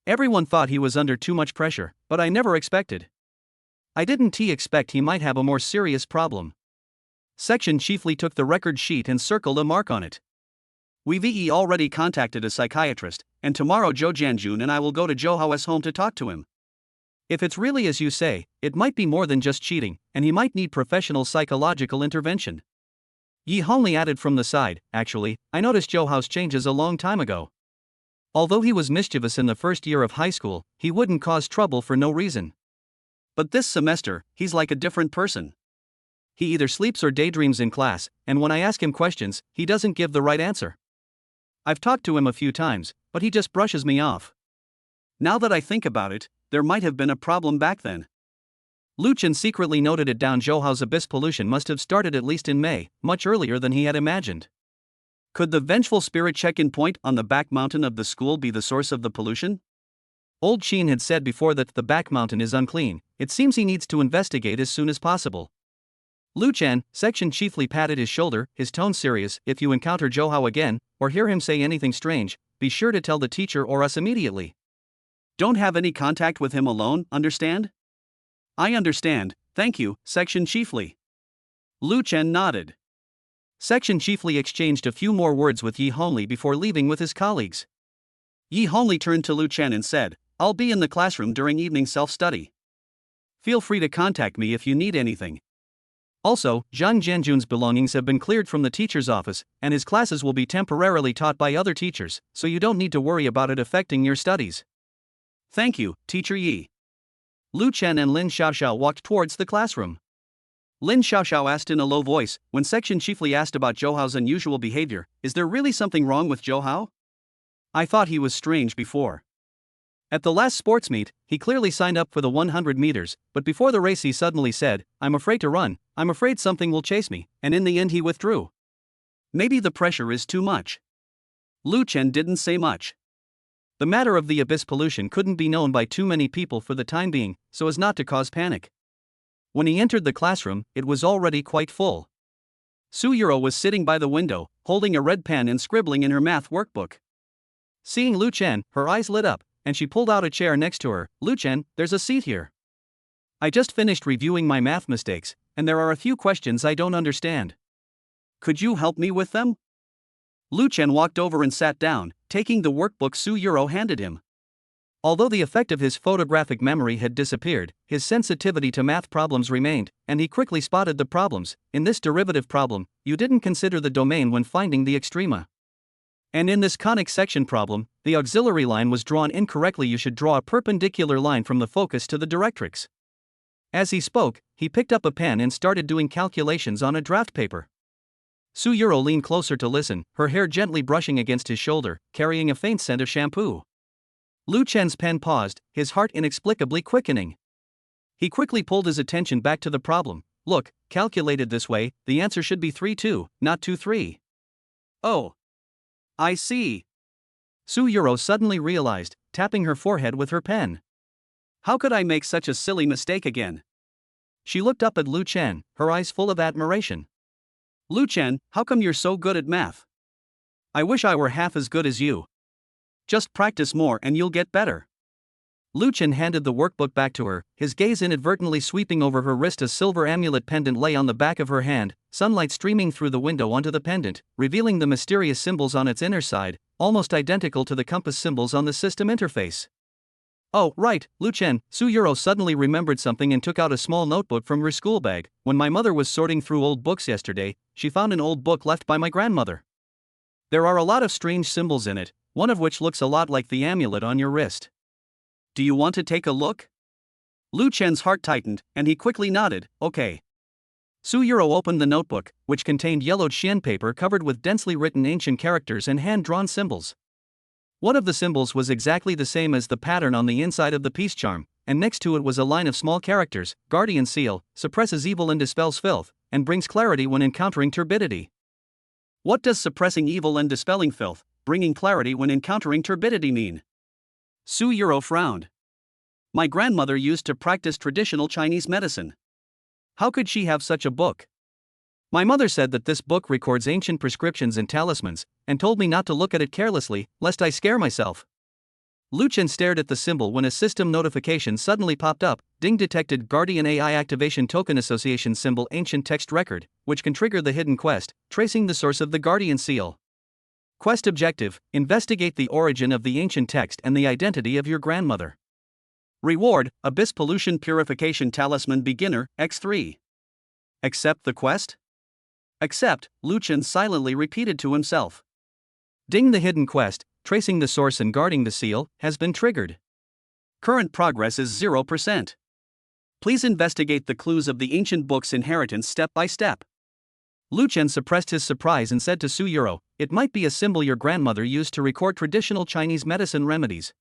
Everyone thought he was under too much pressure, but I never expected. I didn't expect he might have a more serious problem. Section chiefly took the record sheet and circled a mark on it. We've already contacted a psychiatrist, and tomorrow Zhou Jianjun and I will go to Zhou Hao's home to talk to him. If it's really as you say, it might be more than just cheating, and he might need professional psychological intervention. Yi Hongli added from the side, actually, I noticed Zhou Hao's changes a long time ago. Although he was mischievous in the first year of high school, he wouldn't cause trouble for no reason. But this semester, he's like a different person. He either sleeps or daydreams in class, and when I ask him questions, he doesn't give the right answer. I've talked to him a few times, but he just brushes me off. Now that I think about it, there might have been a problem back then. Lu Chen secretly noted it down. Zhou Hao's abyss pollution must have started at least in May, much earlier than he had imagined. Could the vengeful spirit check-in point on the back mountain of the school be the source of the pollution? Old Qin had said before that the back mountain is unclean. It seems he needs to investigate as soon as possible. Lu Chen, Section chiefly patted his shoulder, his tone serious. If you encounter Zhou Hao again, or hear him say anything strange, be sure to tell the teacher or us immediately. Don't have any contact with him alone, understand? I understand, thank you, Section chiefly. Lu Chen nodded. Section chiefly exchanged a few more words with Yi Hongli before leaving with his colleagues. Yi Hongli turned to Lu Chen and said, I'll be in the classroom during evening self-study. Feel free to contact me if you need anything. Also, Zhang Jianjun's belongings have been cleared from the teacher's office, and his classes will be temporarily taught by other teachers, so you don't need to worry about it affecting your studies. Thank you, Teacher Yi. Lu Chen and Lin Xiaoxiao walked towards the classroom. Lin Xiaoxiao asked in a low voice, when Section chiefly asked about Zhou Hao's unusual behavior, is there really something wrong with Zhou Hao? I thought he was strange before. At the last sports meet, he clearly signed up for the 100 meters, but before the race he suddenly said, I'm afraid to run, I'm afraid something will chase me, and in the end he withdrew. Maybe the pressure is too much. Lu Chen didn't say much. The matter of the abyss pollution couldn't be known by too many people for the time being, so as not to cause panic. When he entered the classroom, it was already quite full. Su Yuro was sitting by the window, holding a red pen and scribbling in her math workbook. Seeing Lu Chen, her eyes lit up, and she pulled out a chair next to her. Lu Chen, there's a seat here. I just finished reviewing my math mistakes, and there are a few questions I don't understand. Could you help me with them? Lu Chen walked over and sat down, taking the workbook Su Yuro handed him. Although the effect of his photographic memory had disappeared, his sensitivity to math problems remained, and he quickly spotted the problems. In this derivative problem, you didn't consider the domain when finding the extrema. And in this conic section problem, the auxiliary line was drawn incorrectly. You should draw a perpendicular line from the focus to the directrix. As he spoke, he picked up a pen and started doing calculations on a draft paper. Suyuro leaned closer to listen, her hair gently brushing against his shoulder, carrying a faint scent of shampoo. Lu Chen's pen paused, his heart inexplicably quickening. He quickly pulled his attention back to the problem. Look, calculated this way, the answer should be 3-2, not 2-3. Oh. I see. Suyuro suddenly realized, tapping her forehead with her pen. How could I make such a silly mistake again? She looked up at Lu Chen, her eyes full of admiration. Lu Chen, how come you're so good at math? I wish I were half as good as you. Just practice more and you'll get better. Lu Chen handed the workbook back to her, his gaze inadvertently sweeping over her wrist. A silver amulet pendant lay on the back of her hand, sunlight streaming through the window onto the pendant, revealing the mysterious symbols on its inner side, almost identical to the compass symbols on the system interface. Oh, right, Lu Chen. Suyuro suddenly remembered something and took out a small notebook from her school bag. When my mother was sorting through old books yesterday, she found an old book left by my grandmother. There are a lot of strange symbols in it, one of which looks a lot like the amulet on your wrist. Do you want to take a look? Lu Chen's heart tightened, and he quickly nodded, okay. Suyuro opened the notebook, which contained yellowed xian paper covered with densely written ancient characters and hand-drawn symbols. One of the symbols was exactly the same as the pattern on the inside of the peace charm, and next to it was a line of small characters: Guardian Seal, suppresses evil and dispels filth, and brings clarity when encountering turbidity. What does suppressing evil and dispelling filth, bringing clarity when encountering turbidity mean? Suyuro frowned. My grandmother used to practice traditional Chinese medicine. How could she have such a book? My mother said that this book records ancient prescriptions and talismans, and told me not to look at it carelessly, lest I scare myself. Lu Chen stared at the symbol when a system notification suddenly popped up. Ding, detected Guardian AI Activation Token Association symbol ancient text record, which can trigger the hidden quest, tracing the source of the Guardian Seal. Quest objective: investigate the origin of the ancient text and the identity of your grandmother. Reward: Abyss Pollution Purification Talisman Beginner, X3. Accept the quest? Accept, Lu Chen silently repeated to himself. Ding, the hidden quest, tracing the source and guarding the seal, has been triggered. Current progress is 0%. Please investigate the clues of the ancient book's inheritance step by step. Lu Chen suppressed his surprise and said to Suyuro, it might be a symbol your grandmother used to record traditional Chinese medicine remedies.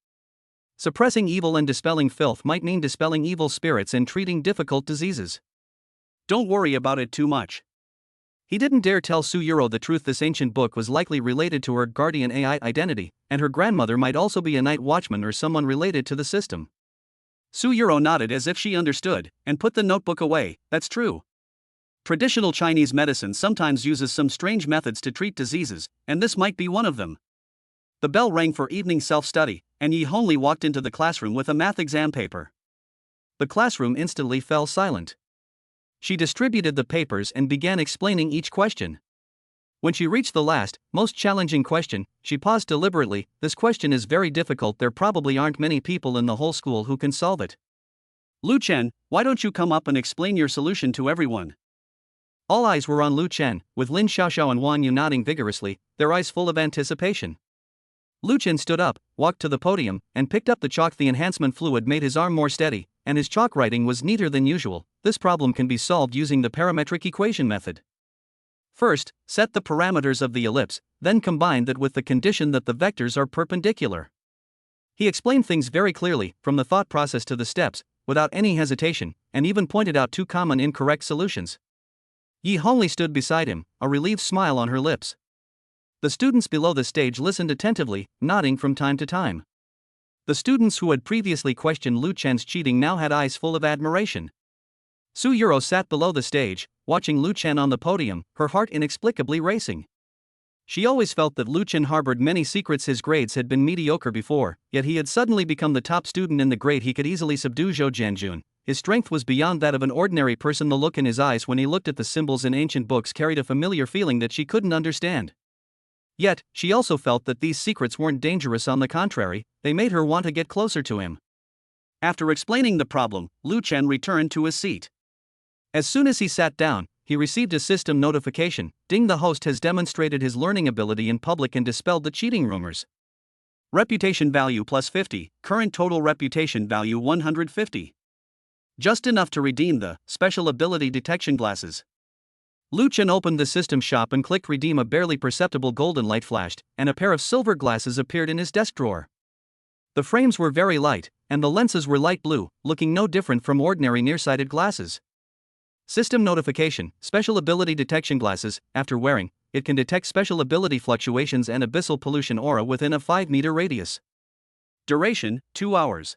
Suppressing evil and dispelling filth might mean dispelling evil spirits and treating difficult diseases. Don't worry about it too much. He didn't dare tell Suyuro the truth. This ancient book was likely related to her guardian AI identity, and her grandmother might also be a night watchman or someone related to the system. Suyuro nodded as if she understood, and put the notebook away. That's true. Traditional Chinese medicine sometimes uses some strange methods to treat diseases, and this might be one of them. The bell rang for evening self-study, and Yi Hongli walked into the classroom with a math exam paper. The classroom instantly fell silent. She distributed the papers and began explaining each question. When she reached the last, most challenging question, she paused deliberately. This question is very difficult. There probably aren't many people in the whole school who can solve it. Lu Chen, why don't you come up and explain your solution to everyone? All eyes were on Lu Chen, with Lin Xiaoxiao and Wan Yu nodding vigorously, their eyes full of anticipation. Lu Chen stood up, walked to the podium, and picked up the chalk. The enhancement fluid made his arm more steady, and his chalk writing was neater than usual. This problem can be solved using the parametric equation method. First, set the parameters of the ellipse, then combine that with the condition that the vectors are perpendicular. He explained things very clearly, from the thought process to the steps, without any hesitation, and even pointed out two common incorrect solutions. Yi Hongli stood beside him, a relieved smile on her lips. The students below the stage listened attentively, nodding from time to time. The students who had previously questioned Lu Chen's cheating now had eyes full of admiration. Suyuro sat below the stage, watching Lu Chen on the podium, her heart inexplicably racing. She always felt that Lu Chen harbored many secrets. His grades had been mediocre before, yet he had suddenly become the top student in the grade. He could easily subdue Zhou Jianjun. His strength was beyond that of an ordinary person. The look in his eyes when he looked at the symbols in ancient books carried a familiar feeling that she couldn't understand. Yet, she also felt that these secrets weren't dangerous. On the contrary, they made her want to get closer to him. After explaining the problem, Lu Chen returned to his seat. As soon as he sat down, he received a system notification. Ding, the host has demonstrated his learning ability in public and dispelled the cheating rumors. Reputation value plus 50, current total reputation value 150. Just enough to redeem the special ability detection glasses. Lu Chen opened the system shop and clicked redeem. A barely perceptible golden light flashed, and a pair of silver glasses appeared in his desk drawer. The frames were very light, and the lenses were light blue, looking no different from ordinary nearsighted glasses. System notification: special ability detection glasses. After wearing, it can detect special ability fluctuations and abyssal pollution aura within a 5-meter radius. Duration: 2 hours.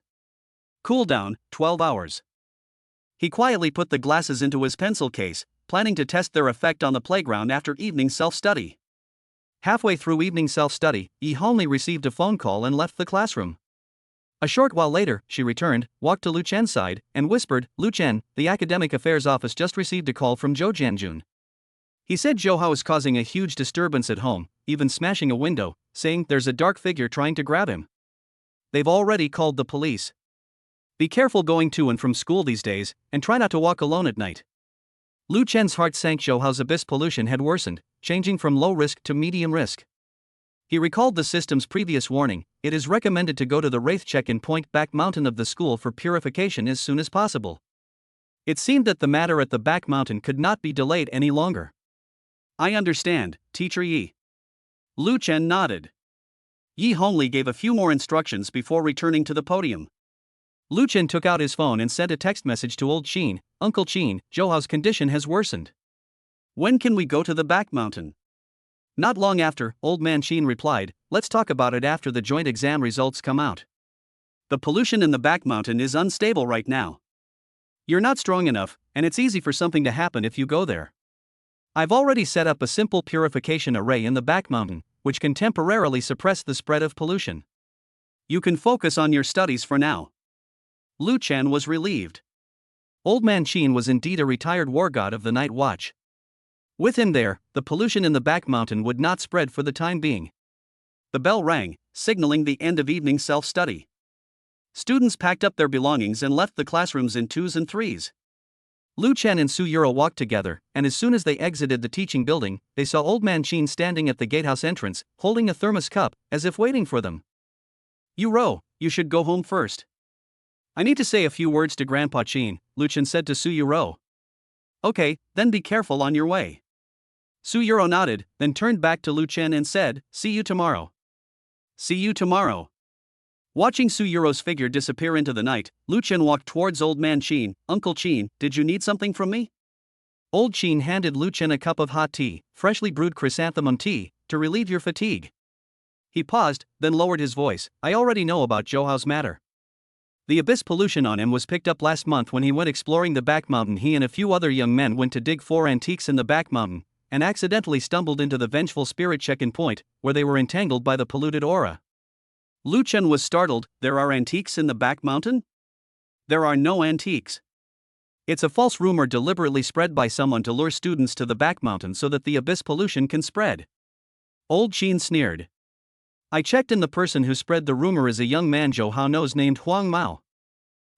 Cooldown: 12 hours. He quietly put the glasses into his pencil case, planning to test their effect on the playground after evening self-study. Halfway through evening self-study, Yi Hongli received a phone call and left the classroom. A short while later, she returned, walked to Lu Chen's side, and whispered, "Lu Chen, the Academic Affairs Office just received a call from Zhou Jianjun. He said Zhou Hao is causing a huge disturbance at home, even smashing a window, saying there's a dark figure trying to grab him. They've already called the police. Be careful going to and from school these days, and try not to walk alone at night." Lu Chen's heart sank. Zhou Hao's abyss pollution had worsened, changing from low risk to medium risk. He recalled the system's previous warning: it is recommended to go to the Wraith check-in point back mountain of the school for purification as soon as possible. It seemed that the matter at the back mountain could not be delayed any longer. "I understand, Teacher Yi." Lu Chen nodded. Yi Hongli gave a few more instructions before returning to the podium. Lu Chen took out his phone and sent a text message to old Qin: "Uncle Qin, Zhou Hao's condition has worsened. When can we go to the back mountain?" Not long after, old man Qin replied, "Let's talk about it after the joint exam results come out. The pollution in the back mountain is unstable right now. You're not strong enough, and it's easy for something to happen if you go there. I've already set up a simple purification array in the back mountain, which can temporarily suppress the spread of pollution. You can focus on your studies for now." Lu Chen was relieved. Old man Qin was indeed a retired war god of the night watch. With him there, the pollution in the back mountain would not spread for the time being. The bell rang, signaling the end of evening self-study. Students packed up their belongings and left the classrooms in 2s and 3s. Lu Chen and Su Yuro walked together, and as soon as they exited the teaching building, they saw old man Qin standing at the gatehouse entrance, holding a thermos cup, as if waiting for them. "Yuro, you should go home first. I need to say a few words to Grandpa Qin," Lu Chen said to Su Yuro. "Okay, then be careful on your way." Su Yuro nodded, then turned back to Lu Chen and said, "See you tomorrow." "See you tomorrow." Watching Su Yuro's figure disappear into the night, Lu Chen walked towards old man Qin. "Uncle Qin, did you need something from me?" Old Qin handed Lu Chen a cup of hot tea, freshly brewed chrysanthemum tea, to relieve your fatigue. He paused, then lowered his voice. "I already know about Zhou Hao's matter. The abyss pollution on him was picked up last month when he went exploring the back mountain. He and a few other young men went to dig 4 antiques in the back mountain, and accidentally stumbled into the vengeful spirit check-in point, where they were entangled by the polluted aura." Lu Chen was startled. "There are antiques in the back mountain?" "There are no antiques. It's a false rumor deliberately spread by someone to lure students to the back mountain so that the abyss pollution can spread." Old Qin sneered. "I checked, and the person who spread the rumor is a young man Zhou Hao knows named Huang Mao.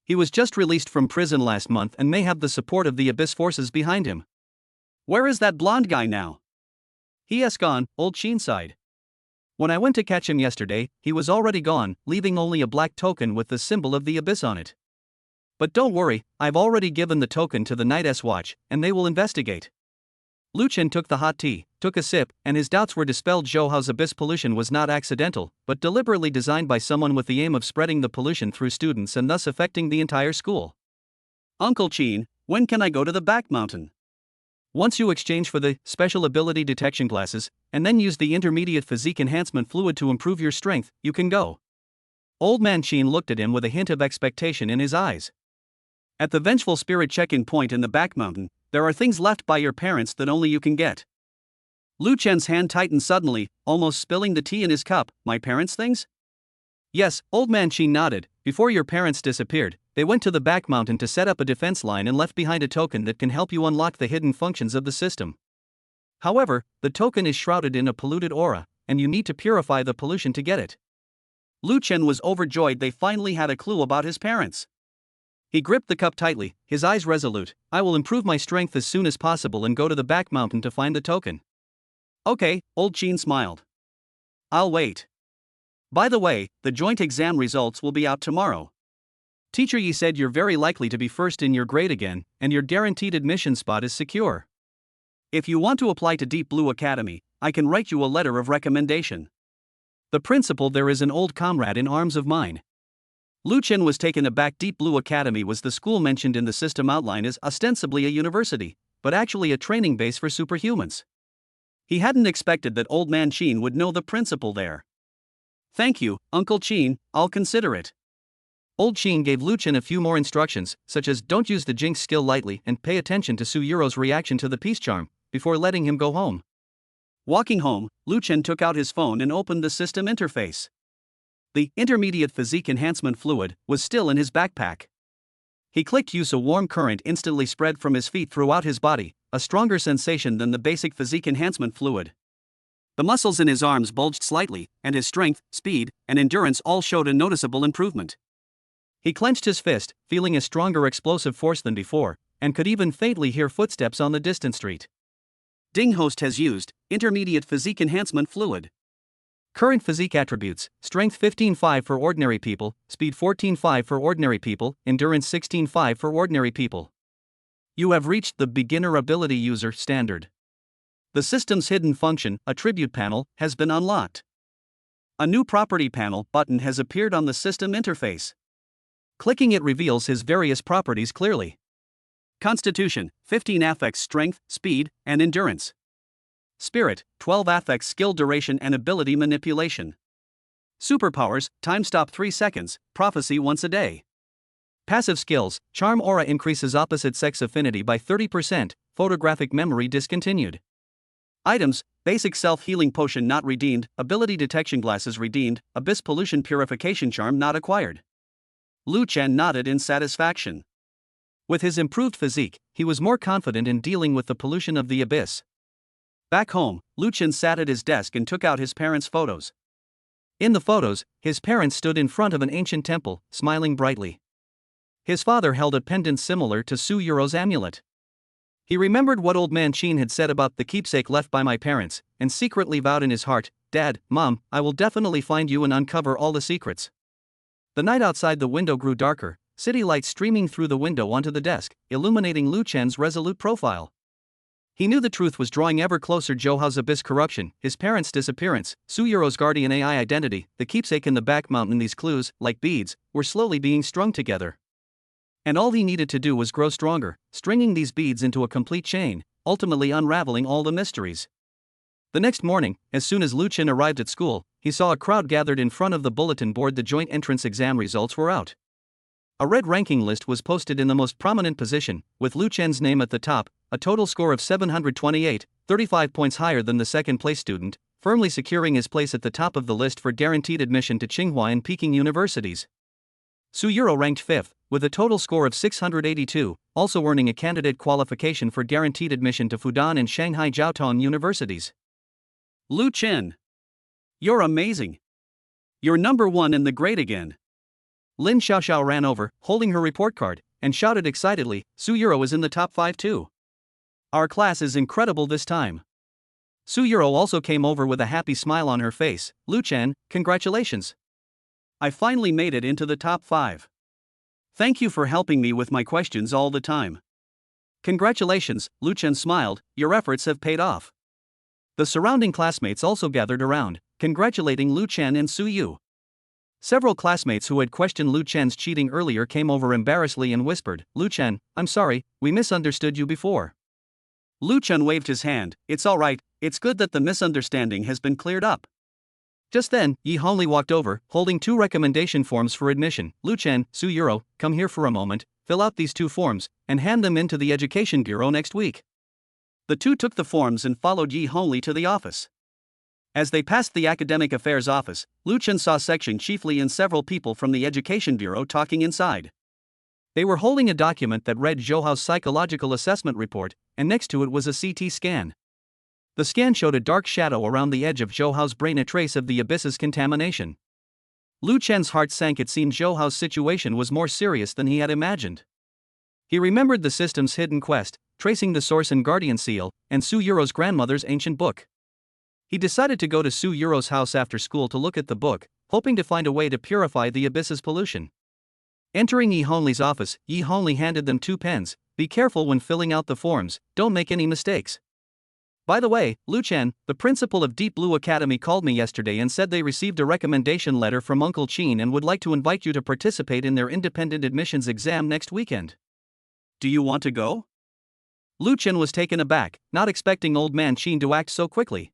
He was just released from prison last month and may have the support of the abyss forces behind him." "Where is that blonde guy now?" "He has gone," old Qin sighed. "When I went to catch him yesterday, he was already gone, leaving only a black token with the symbol of the abyss on it. But don't worry, I've already given the token to the Night's Watch, and they will investigate." Lu Chen took the hot tea, took a sip, and his doubts were dispelled. Zhou Hao's abyss pollution was not accidental, but deliberately designed by someone with the aim of spreading the pollution through students and thus affecting the entire school. "Uncle Qin, when can I go to the back mountain?" "Once you exchange for the special ability detection glasses, and then use the intermediate physique enhancement fluid to improve your strength, you can go." Old man Qin looked at him with a hint of expectation in his eyes. "At the vengeful spirit check-in point in the back mountain, there are things left by your parents that only you can get." Lu Chen's hand tightened suddenly, almost spilling the tea in his cup. "My parents' things?" "Yes," old man Qin nodded. "Before your parents disappeared, they went to the back mountain to set up a defense line and left behind a token that can help you unlock the hidden functions of the system. However, the token is shrouded in a polluted aura, and you need to purify the pollution to get it." Lu Chen was overjoyed. They finally had a clue about his parents. He gripped the cup tightly, his eyes resolute. "I will improve my strength as soon as possible and go to the back mountain to find the token." "Okay," old Qin smiled. "I'll wait. By the way, the joint exam results will be out tomorrow. Teacher Yi said you're very likely to be first in your grade again, and your guaranteed admission spot is secure." If you want to apply to Deep Blue Academy, I can write you a letter of recommendation. The principal there is an old comrade in arms of mine. Lu Chen was taken aback. Deep Blue Academy was the school mentioned in the system outline as ostensibly a university, but actually a training base for superhumans. He hadn't expected that Old Man Qin would know the principal there. Thank you, Uncle Qin, I'll consider it. Old Qin gave Lu Chen a few more instructions, such as don't use the Jinx skill lightly and pay attention to Su Yuro's reaction to the peace charm, before letting him go home. Walking home, Lu Chen took out his phone and opened the system interface. The intermediate physique enhancement fluid was still in his backpack. He clicked use. A warm current instantly spread from his feet throughout his body, a stronger sensation than the basic physique enhancement fluid. The muscles in his arms bulged slightly, and his strength, speed, and endurance all showed a noticeable improvement. He clenched his fist, feeling a stronger explosive force than before, and could even faintly hear footsteps on the distant street. Ding host has used intermediate physique enhancement fluid. Current physique attributes: strength 15.5 for ordinary people, speed 14.5 for ordinary people, endurance 16.5 for ordinary people. You have reached the beginner ability user standard. The system's hidden function, attribute panel, has been unlocked. A new property panel button has appeared on the system interface. Clicking it reveals his various properties clearly. Constitution, 15 affects strength, speed, and endurance. Spirit, 12 affects skill duration and ability manipulation. Superpowers, time stop 3 seconds, prophecy once a day. Passive skills, charm aura increases opposite sex affinity by 30%, photographic memory discontinued. Items, basic self-healing potion not redeemed, ability detection glasses redeemed, abyss pollution purification charm not acquired. Lu Chen nodded in satisfaction. With his improved physique, he was more confident in dealing with the pollution of the abyss. Back home, Lu Chen sat at his desk and took out his parents' photos. In the photos, his parents stood in front of an ancient temple, smiling brightly. His father held a pendant similar to Su Yuro's amulet. He remembered what Old Man Qin had said about the keepsake left by my parents, and secretly vowed in his heart, "Dad, Mom, I will definitely find you and uncover all the secrets." The night outside the window grew darker, city lights streaming through the window onto the desk, illuminating Lu Chen's resolute profile. He knew the truth was drawing ever closer: Zhouhao's abyss corruption, his parents' disappearance, Su Yuro's guardian AI identity, the keepsake in the back mountain. These clues, like beads, were slowly being strung together. And all he needed to do was grow stronger, stringing these beads into a complete chain, ultimately unraveling all the mysteries. The next morning, as soon as Lu Chen arrived at school, he saw a crowd gathered in front of the bulletin board. The joint entrance exam results were out. A red ranking list was posted in the most prominent position, with Lu Chen's name at the top, a total score of 728, 35 points higher than the second-place student, firmly securing his place at the top of the list for guaranteed admission to Tsinghua and Peking universities. Su Yuro ranked 5th, with a total score of 682, also earning a candidate qualification for guaranteed admission to Fudan and Shanghai Jiaotong universities. Lu Chen. You're amazing. You're number 1 in the grade again. Lin Xiaoxiao ran over, holding her report card, and shouted excitedly, "Su Yuro is in the top 5 too. Our class is incredible this time." Su Yuro also came over with a happy smile on her face. "Lu Chen, congratulations. I finally made it into the top 5. Thank you for helping me with my questions all the time." "Congratulations," Lu Chen smiled, "your efforts have paid off." The surrounding classmates also gathered around, congratulating Lu Chen and Su Yu. Several classmates who had questioned Lu Chen's cheating earlier came over embarrassedly and whispered, "Lu Chen, I'm sorry, we misunderstood you before." Lu Chen waved his hand, "It's alright, it's good that the misunderstanding has been cleared up." Just then, Yi Hongli walked over, holding 2 recommendation forms for admission. "Lu Chen, Su Yuro, come here for a moment, fill out these 2 forms, and hand them in to the Education Bureau next week." The 2 took the forms and followed Yi Hongli to the office. As they passed the Academic Affairs office, Lu Chen saw Section Chiefly and several people from the Education Bureau talking inside. They were holding a document that read Zhouhao's psychological assessment report, and next to it was a CT scan. The scan showed a dark shadow around the edge of Zhouhao's brain, a trace of the abyss's contamination. Lu Chen's heart sank. It seemed Zhouhao's situation was more serious than he had imagined. He remembered the system's hidden quest, tracing the source and guardian seal, and Su Yuro's grandmother's ancient book. He decided to go to Su Yuro's house after school to look at the book, hoping to find a way to purify the abyss's pollution. Entering Yi Hongli's office, Yi Hongli handed them 2 pens. "Be careful when filling out the forms, don't make any mistakes." By the way, Lu Chen, the principal of Deep Blue Academy called me yesterday and said they received a recommendation letter from Uncle Chin and would like to invite you to participate in their independent admissions exam next weekend. Do you want to go? Lu Chen was taken aback, not expecting Old Man Chin to act so quickly.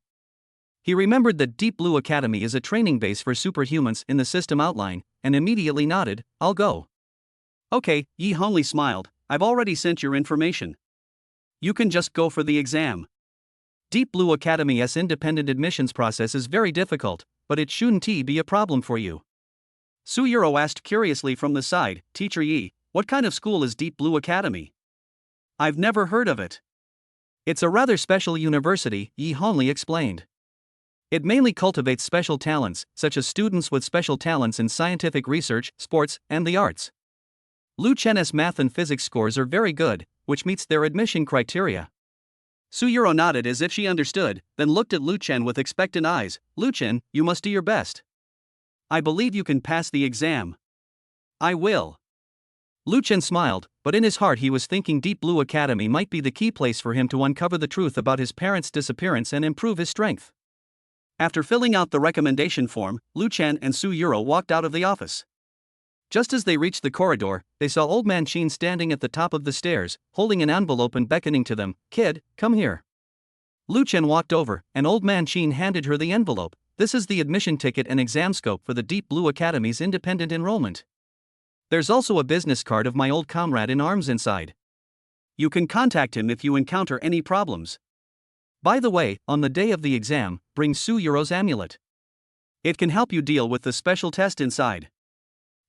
He remembered that Deep Blue Academy is a training base for superhumans in the system outline, and immediately nodded, I'll go. Okay, Yi Hongli smiled, I've already sent your information. You can just go for the exam. Deep Blue Academy's independent admissions process is very difficult, but it shouldn't be a problem for you. Su Yuro asked curiously from the side, Teacher Yi, what kind of school is Deep Blue Academy? I've never heard of it. It's a rather special university, Yi Hongli explained. It mainly cultivates special talents, such as students with special talents in scientific research, sports, and the arts. Lu Chen's math and physics scores are very good, which meets their admission criteria. Su Yuro nodded as if she understood, then looked at Lu Chen with expectant eyes. Lu Chen, you must do your best. I believe you can pass the exam. I will. Lu Chen smiled, but in his heart he was thinking Deep Blue Academy might be the key place for him to uncover the truth about his parents' disappearance and improve his strength. After filling out the recommendation form, Lu Chen and Su Yuro walked out of the office. Just as they reached the corridor, they saw Old Man Chin standing at the top of the stairs, holding an envelope and beckoning to them, Kid, come here. Lu Chen walked over, and Old Man Chin handed her the envelope. This is the admission ticket and exam scope for the Deep Blue Academy's independent enrollment. There's also a business card of my old comrade in arms inside. You can contact him if you encounter any problems. By the way, on the day of the exam, bring Su Yuro's amulet. It can help you deal with the special test inside.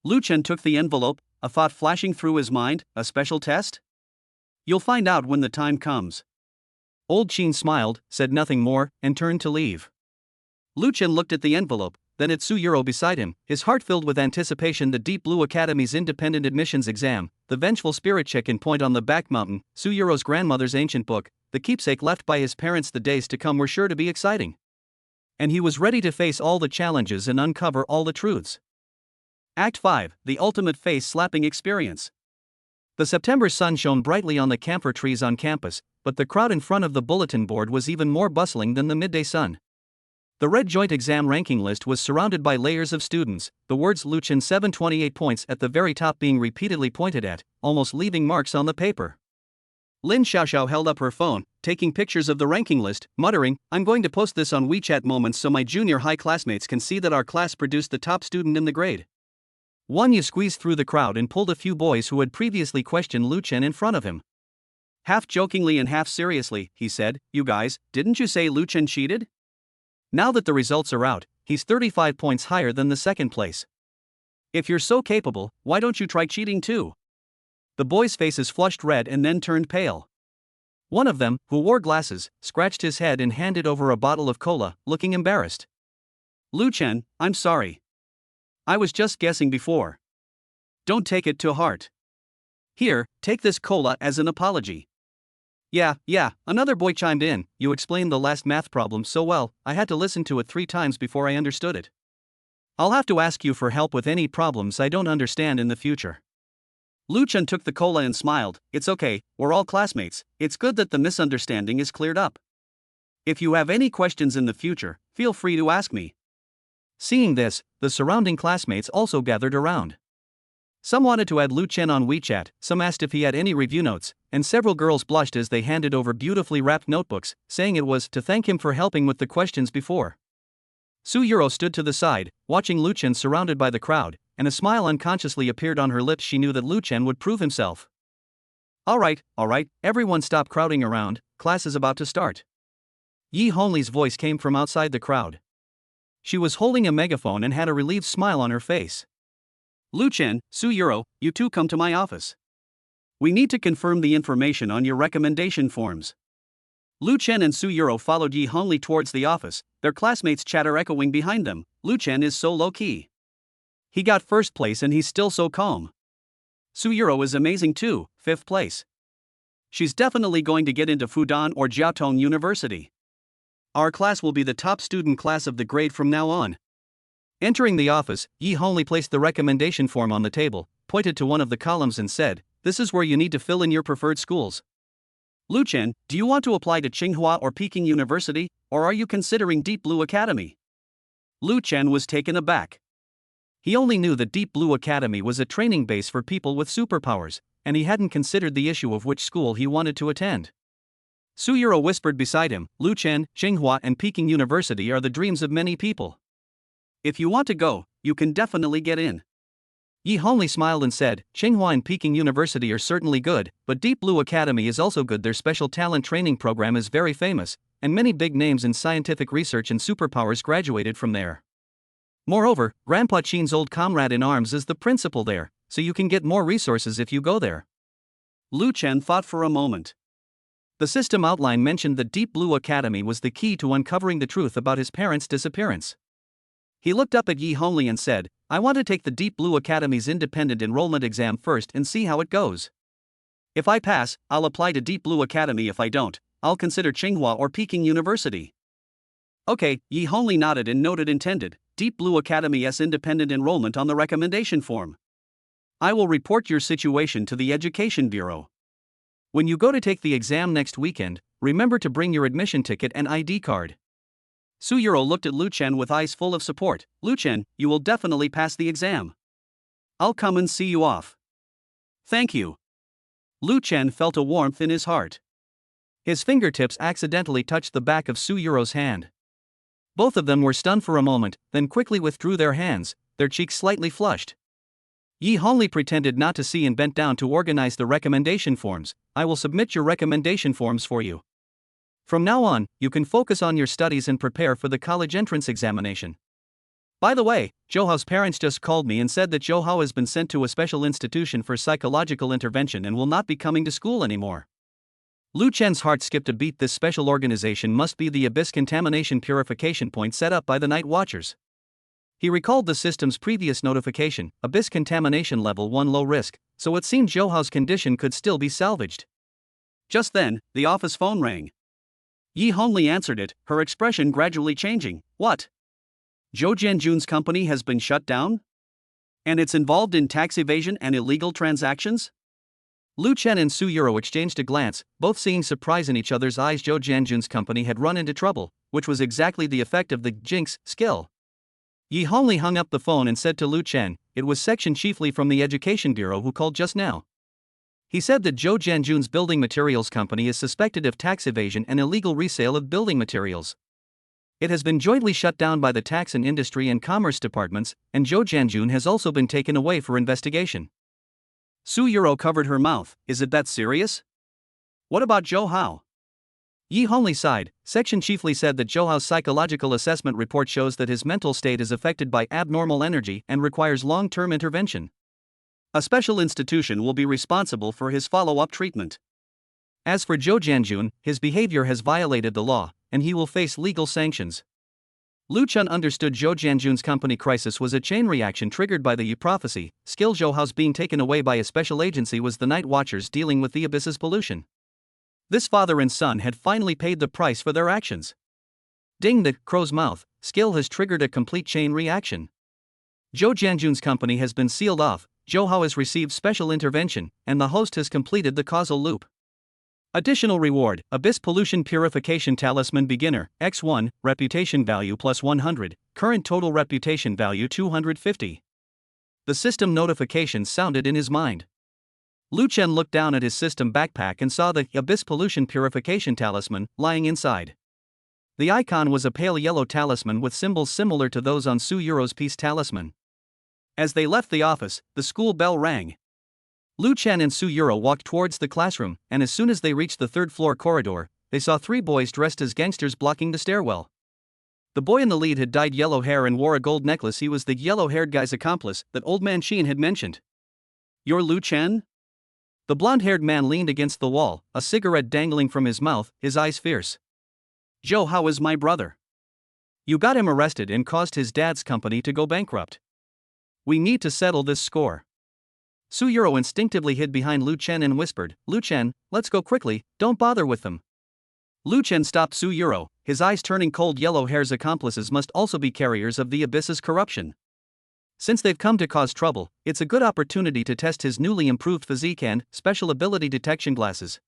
Lu Chen took the envelope, a thought flashing through his mind, a special test? You'll find out when the time comes. Old Chin smiled, said nothing more, and turned to leave. Lu Chen looked at the envelope, then at Su Yuro beside him, his heart filled with anticipation. The Deep Blue Academy's independent admissions exam, the vengeful spirit check-in point on the back mountain, Su Yuro's grandmother's ancient book, the keepsake left by his parents. The days to come were sure to be exciting. And he was ready to face all the challenges and uncover all the truths. Act 5, the ultimate face-slapping experience. The September sun shone brightly on the camphor trees on campus, but the crowd in front of the bulletin board was even more bustling than the midday sun. The red joint exam ranking list was surrounded by layers of students, the words Lu Chen 728 points at the very top being repeatedly pointed at, almost leaving marks on the paper. Lin Xiaoxiao held up her phone, taking pictures of the ranking list, muttering, I'm going to post this on WeChat Moments so my junior high classmates can see that our class produced the top student in the grade. Wang Yu squeezed through the crowd and pulled a few boys who had previously questioned Lu Chen in front of him. Half jokingly and half seriously, he said, You guys, didn't you say Lu Chen cheated? Now that the results are out, he's 35 points higher than the second place. If you're so capable, why don't you try cheating too? The boys' faces flushed red and then turned pale. One of them, who wore glasses, scratched his head and handed over a bottle of cola, looking embarrassed. Lu Chen, I'm sorry. I was just guessing before. Don't take it to heart. Here, take this cola as an apology. Yeah, another boy chimed in, you explained the last math problem so well, I had to listen to it 3 times before I understood it. I'll have to ask you for help with any problems I don't understand in the future. Lu Chen took the cola and smiled, It's okay, we're all classmates, it's good that the misunderstanding is cleared up. If you have any questions in the future, feel free to ask me. Seeing this, the surrounding classmates also gathered around. Some wanted to add Lu Chen on WeChat, some asked if he had any review notes, and several girls blushed as they handed over beautifully wrapped notebooks, saying it was to thank him for helping with the questions before. Su Yuro stood to the side, watching Lu Chen surrounded by the crowd, and a smile unconsciously appeared on her lips. She knew that Lu Chen would prove himself. All right, everyone stop crowding around, class is about to start. Yi Hongli's voice came from outside the crowd. She was holding a megaphone and had a relieved smile on her face. Lu Chen, Su Yuro, you two come to my office. We need to confirm the information on your recommendation forms. Lu Chen and Su Yuro followed Yi Hongli towards the office, their classmates' chatter echoing behind them. Lu Chen is so low-key. He got first place and he's still so calm. Su Yuro is amazing too, 5th place. She's definitely going to get into Fudan or Jiaotong University. Our class will be the top student class of the grade from now on. Entering the office, Yi Hongli placed the recommendation form on the table, pointed to one of the columns and said, This is where you need to fill in your preferred schools. Lu Chen, do you want to apply to Tsinghua or Peking University, or are you considering Deep Blue Academy? Lu Chen was taken aback. He only knew that Deep Blue Academy was a training base for people with superpowers, and he hadn't considered the issue of which school he wanted to attend. Suyuro whispered beside him, Lu Chen, Tsinghua and Peking University are the dreams of many people. If you want to go, you can definitely get in. Yi Hongli smiled and said, Tsinghua and Peking University are certainly good, but Deep Blue Academy is also good. Their special talent training program is very famous, and many big names in scientific research and superpowers graduated from there. Moreover, Grandpa Qin's old comrade in arms is the principal there, so you can get more resources if you go there. Lu Chen thought for a moment. The system outline mentioned that Deep Blue Academy was the key to uncovering the truth about his parents' disappearance. He looked up at Yi Hongli and said, I want to take the Deep Blue Academy's independent enrollment exam first and see how it goes. If I pass, I'll apply to Deep Blue Academy. If I don't, I'll consider Tsinghua or Peking University. Okay, Yi Hongli nodded and noted intended, Deep Blue Academy's independent enrollment on the recommendation form. I will report your situation to the Education Bureau. When you go to take the exam next weekend, remember to bring your admission ticket and ID card. Suyuro looked at Lu Chen with eyes full of support. Lu Chen, you will definitely pass the exam. I'll come and see you off. Thank you. Lu Chen felt a warmth in his heart. His fingertips accidentally touched the back of Suyuro's hand. Both of them were stunned for a moment, then quickly withdrew their hands, their cheeks slightly flushed. Yi Hongli pretended not to see and bent down to organize the recommendation forms. I will submit your recommendation forms for you. From now on, you can focus on your studies and prepare for the college entrance examination. By the way, Zhouhao's parents just called me and said that Zhouhao has been sent to a special institution for psychological intervention and will not be coming to school anymore. Lu Chen's heart skipped a beat. This special organization must be the Abyss Contamination Purification Point set up by the Night Watchers. He recalled the system's previous notification, Abyss Contamination Level 1 Low Risk, so it seemed Zhouhao's condition could still be salvaged. Just then, the office phone rang. Yi Hongli answered it, her expression gradually changing. What? Zhou Jianjun's company has been shut down? And it's involved in tax evasion and illegal transactions? Lu Chen and Suyuro exchanged a glance, both seeing surprise in each other's eyes. Zhou Jianjun's company had run into trouble, which was exactly the effect of the Jinx skill. Yi Hongli hung up the phone and said to Lu Chen, it was Section Chiefly from the Education Bureau who called just now. He said that Zhou Jianjun's building materials company is suspected of tax evasion and illegal resale of building materials. It has been jointly shut down by the Tax and Industry and Commerce departments, and Zhou Jianjun has also been taken away for investigation. Suyuro covered her mouth. Is it that serious? What about Zhouhao? Yi Hongli sighed. Section Chiefly said that Zhouhao's psychological assessment report shows that his mental state is affected by abnormal energy and requires long-term intervention. A special institution will be responsible for his follow-up treatment. As for Zhou Jianjun, his behavior has violated the law, and he will face legal sanctions. Lu Chen understood Zhou Jianjun's company crisis was a chain reaction triggered by the Yi prophecy. Skill Zhouhao's being taken away by a special agency was the Night Watchers dealing with the Abyss's pollution. This father and son had finally paid the price for their actions. Ding, the crow's mouth, skill has triggered a complete chain reaction. Zhou Jianjun's company has been sealed off, Zhouhao has received special intervention, and the host has completed the causal loop. Additional reward, Abyss Pollution Purification Talisman Beginner, X1, Reputation Value plus 100, Current Total Reputation Value 250. The system notification sounded in his mind. Lu Chen looked down at his system backpack and saw the Abyss Pollution Purification Talisman lying inside. The icon was a pale yellow talisman with symbols similar to those on Suyuro's peace talisman. As they left the office, the school bell rang. Lu Chen and Suyuro walked towards the classroom, and as soon as they reached the third-floor corridor, they saw three boys dressed as gangsters blocking the stairwell. The boy in the lead had dyed yellow hair and wore a gold necklace. He was the yellow-haired guy's accomplice that Old Man Qin had mentioned. You're Lu Chen? The blonde-haired man leaned against the wall, a cigarette dangling from his mouth, his eyes fierce. Zhouhao is my brother. You got him arrested and caused his dad's company to go bankrupt. We need to settle this score. Suyuro instinctively hid behind Lu Chen and whispered, Lu Chen, let's go quickly, don't bother with them. Lu Chen stopped Suyuro, his eyes turning cold. Yellow hair's accomplices must also be carriers of the Abyss's corruption. Since they've come to cause trouble, it's a good opportunity to test his newly improved physique and special ability detection glasses.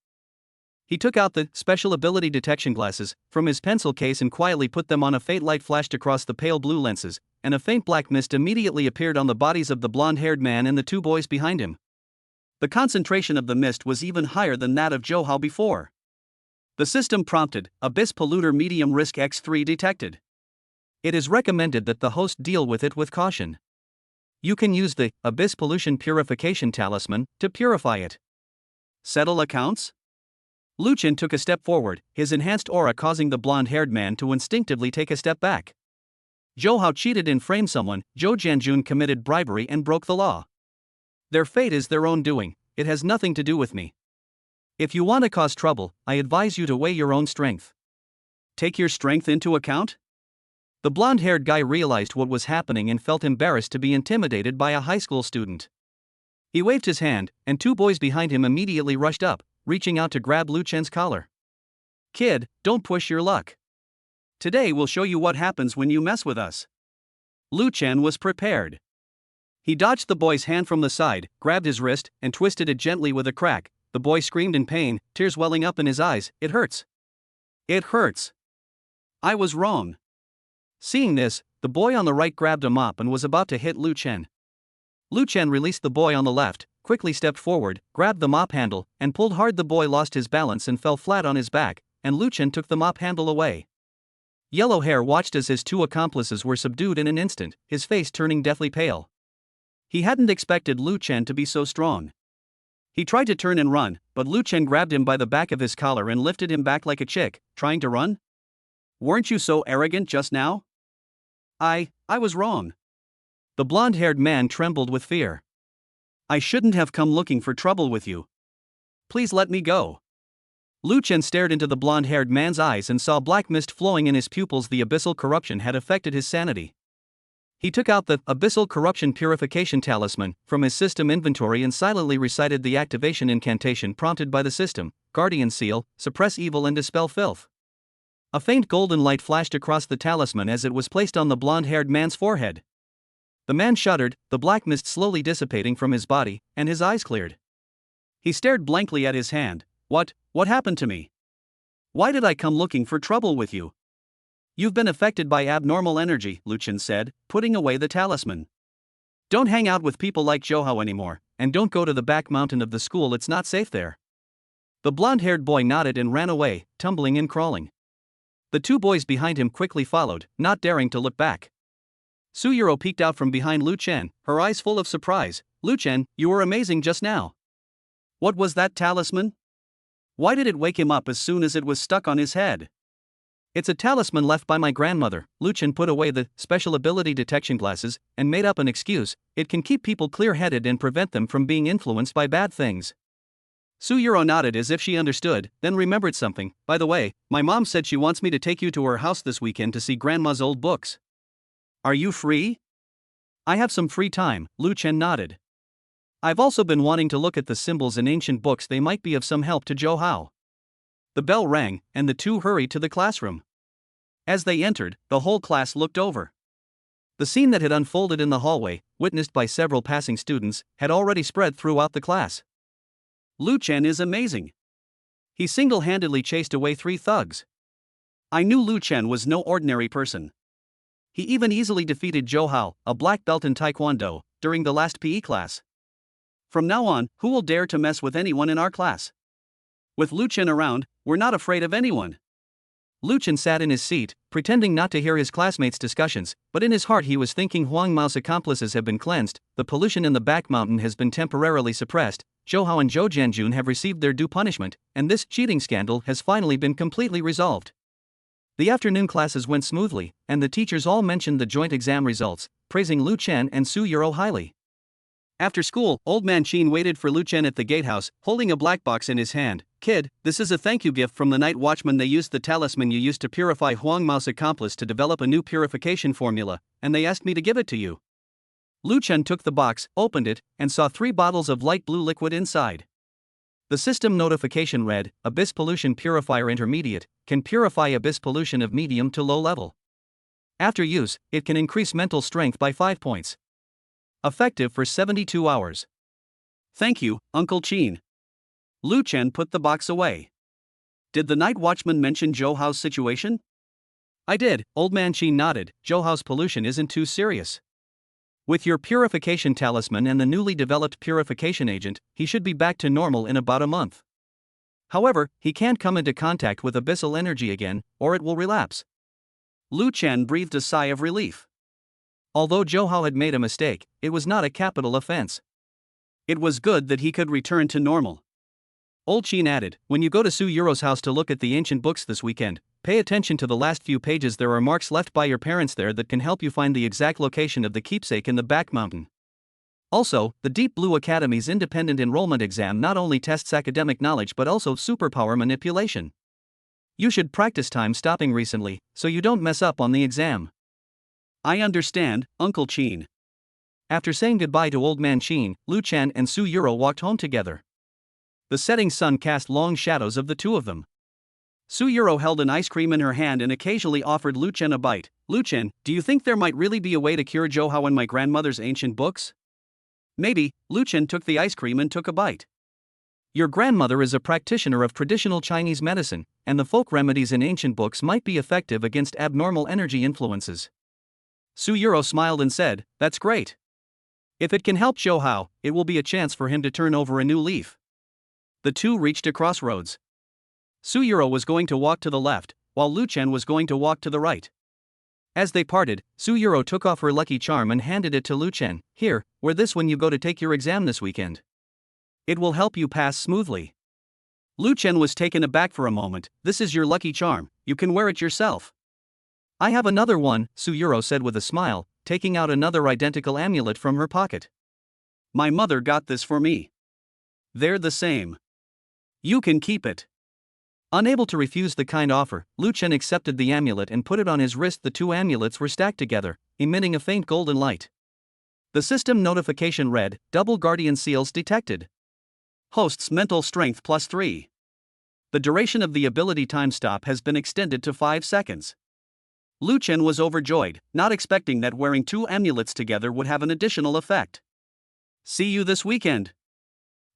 He took out the special ability detection glasses from his pencil case and quietly put them on. A faint light flashed across the pale blue lenses, and a faint black mist immediately appeared on the bodies of the blonde-haired man and the two boys behind him. The concentration of the mist was even higher than that of Johao before. The system prompted, Abyss Polluter Medium Risk X3 detected. It is recommended that the host deal with it with caution. You can use the Abyss Pollution Purification Talisman to purify it. Settle accounts? Lu Chen took a step forward, his enhanced aura causing the blonde-haired man to instinctively take a step back. Johao cheated and framed someone, Zhou Jianjun committed bribery and broke the law. Their fate is their own doing, it has nothing to do with me. If you want to cause trouble, I advise you to weigh your own strength. Take your strength into account? The blonde-haired guy realized what was happening and felt embarrassed to be intimidated by a high school student. He waved his hand, and two boys behind him immediately rushed up, reaching out to grab Lu Chen's collar. Kid, don't push your luck. Today we'll show you what happens when you mess with us. Lu Chen was prepared. He dodged the boy's hand from the side, grabbed his wrist, and twisted it gently with a crack. The boy screamed in pain, tears welling up in his eyes. It hurts. It hurts. I was wrong. Seeing this, the boy on the right grabbed a mop and was about to hit Lu Chen. Lu Chen released the boy on the left, quickly stepped forward, grabbed the mop handle, and pulled hard. The boy lost his balance and fell flat on his back, and Lu Chen took the mop handle away. Yellow Hair watched as his two accomplices were subdued in an instant, his face turning deathly pale. He hadn't expected Lu Chen to be so strong. He tried to turn and run, but Lu Chen grabbed him by the back of his collar and lifted him back like a chick. Trying to run? Weren't you so arrogant just now? I was wrong. The blonde-haired man trembled with fear. I shouldn't have come looking for trouble with you. Please let me go. Lu Chen stared into the blonde-haired man's eyes and saw black mist flowing in his pupils. The abyssal corruption had affected his sanity. He took out the Abyssal Corruption Purification Talisman from his system inventory and silently recited the activation incantation prompted by the system: Guardian Seal, suppress evil and dispel filth. A faint golden light flashed across the talisman as it was placed on the blonde-haired man's forehead. The man shuddered, the black mist slowly dissipating from his body, and his eyes cleared. He stared blankly at his hand. What happened to me? Why did I come looking for trouble with you? You've been affected by abnormal energy, Lu Chen said, putting away the talisman. Don't hang out with people like Johao anymore, and don't go to the back mountain of the school, it's not safe there. The blonde-haired boy nodded and ran away, tumbling and crawling. The two boys behind him quickly followed, not daring to look back. Suyuro peeked out from behind Lu Chen, her eyes full of surprise. Lu Chen, you were amazing just now. What was that talisman? Why did it wake him up as soon as it was stuck on his head? It's a talisman left by my grandmother. Lu Chen put away the special ability detection glasses and made up an excuse. It can keep people clear-headed and prevent them from being influenced by bad things. Suyuro nodded as if she understood, then remembered something. By the way, my mom said she wants me to take you to her house this weekend to see grandma's old books. Are you free? I have some free time, Lu Chen nodded. I've also been wanting to look at the symbols in ancient books, they might be of some help to Johao. The bell rang, and the two hurried to the classroom. As they entered, the whole class looked over. The scene that had unfolded in the hallway, witnessed by several passing students, had already spread throughout the class. Lu Chen is amazing. He single-handedly chased away 3 thugs. I knew Lu Chen was no ordinary person. He even easily defeated Johao, a black belt in Taekwondo, during the last PE class. From now on, who will dare to mess with anyone in our class? With Lu Chen around, we're not afraid of anyone. Lu Chen sat in his seat, pretending not to hear his classmates' discussions, but in his heart he was thinking Huang Mao's accomplices have been cleansed, the pollution in the back mountain has been temporarily suppressed, Johao and Zhou Jianjun have received their due punishment, and this cheating scandal has finally been completely resolved. The afternoon classes went smoothly, and the teachers all mentioned the joint exam results, praising Lu Chen and Suyuro highly. After school, Old Man Qin waited for Lu Chen at the gatehouse, holding a black box in his hand. Kid, this is a thank you gift from the night watchman. They used the talisman you used to purify Huang Mao's accomplice to develop a new purification formula, and they asked me to give it to you. Lu Chen took the box, opened it, and saw 3 bottles of light blue liquid inside. The system notification read, Abyss Pollution Purifier Intermediate, can purify abyss pollution of medium to low level. After use, it can increase mental strength by 5 points. Effective for 72 hours. Thank you, Uncle Qin. Lu Chen put the box away. Did the night watchman mention Zhouhao's situation? I did, Old Man Qin nodded. Zhouhao's pollution isn't too serious. With your purification talisman and the newly developed purification agent, he should be back to normal in about a month. However, he can't come into contact with abyssal energy again, or it will relapse. Lu Chen breathed a sigh of relief. Although Zhouhao had made a mistake, it was not a capital offense. It was good that he could return to normal. Old Qin added, when you go to Su Yuro's house to look at the ancient books this weekend, pay attention to the last few pages. There are marks left by your parents there that can help you find the exact location of the keepsake in the back mountain. Also, the Deep Blue Academy's independent enrollment exam not only tests academic knowledge but also superpower manipulation. You should practice time stopping recently, so you don't mess up on the exam. I understand, Uncle Qin. After saying goodbye to Old Man Qin, Lu Chen and Su Yuro walked home together. The setting sun cast long shadows of the two of them. Su Yuro held an ice cream in her hand and occasionally offered Lu Chen a bite. Lu Chen, do you think there might really be a way to cure Zhouhao and my grandmother's ancient books? Maybe. Lu Chen took the ice cream and took a bite. Your grandmother is a practitioner of traditional Chinese medicine, and the folk remedies in ancient books might be effective against abnormal energy influences. Su Yuro smiled and said, that's great. If it can help Zhouhao, it will be a chance for him to turn over a new leaf. The two reached a crossroads. Su Yuro was going to walk to the left, while Lu Chen was going to walk to the right. As they parted, Su Yuro took off her lucky charm and handed it to Lu Chen. Here, wear this when you go to take your exam this weekend. It will help you pass smoothly. Lu Chen was taken aback for a moment. This is your lucky charm, you can wear it yourself. I have another one, Su Yuro said with a smile, taking out another identical amulet from her pocket. My mother got this for me. They're the same. You can keep it. Unable to refuse the kind offer, Lu Chen accepted the amulet and put it on his wrist. The two amulets were stacked together, emitting a faint golden light. The system notification read, double guardian seals detected. Host's mental strength +3. The duration of the ability time stop has been extended to 5 seconds. Lu Chen was overjoyed, not expecting that wearing two amulets together would have an additional effect. See you this weekend.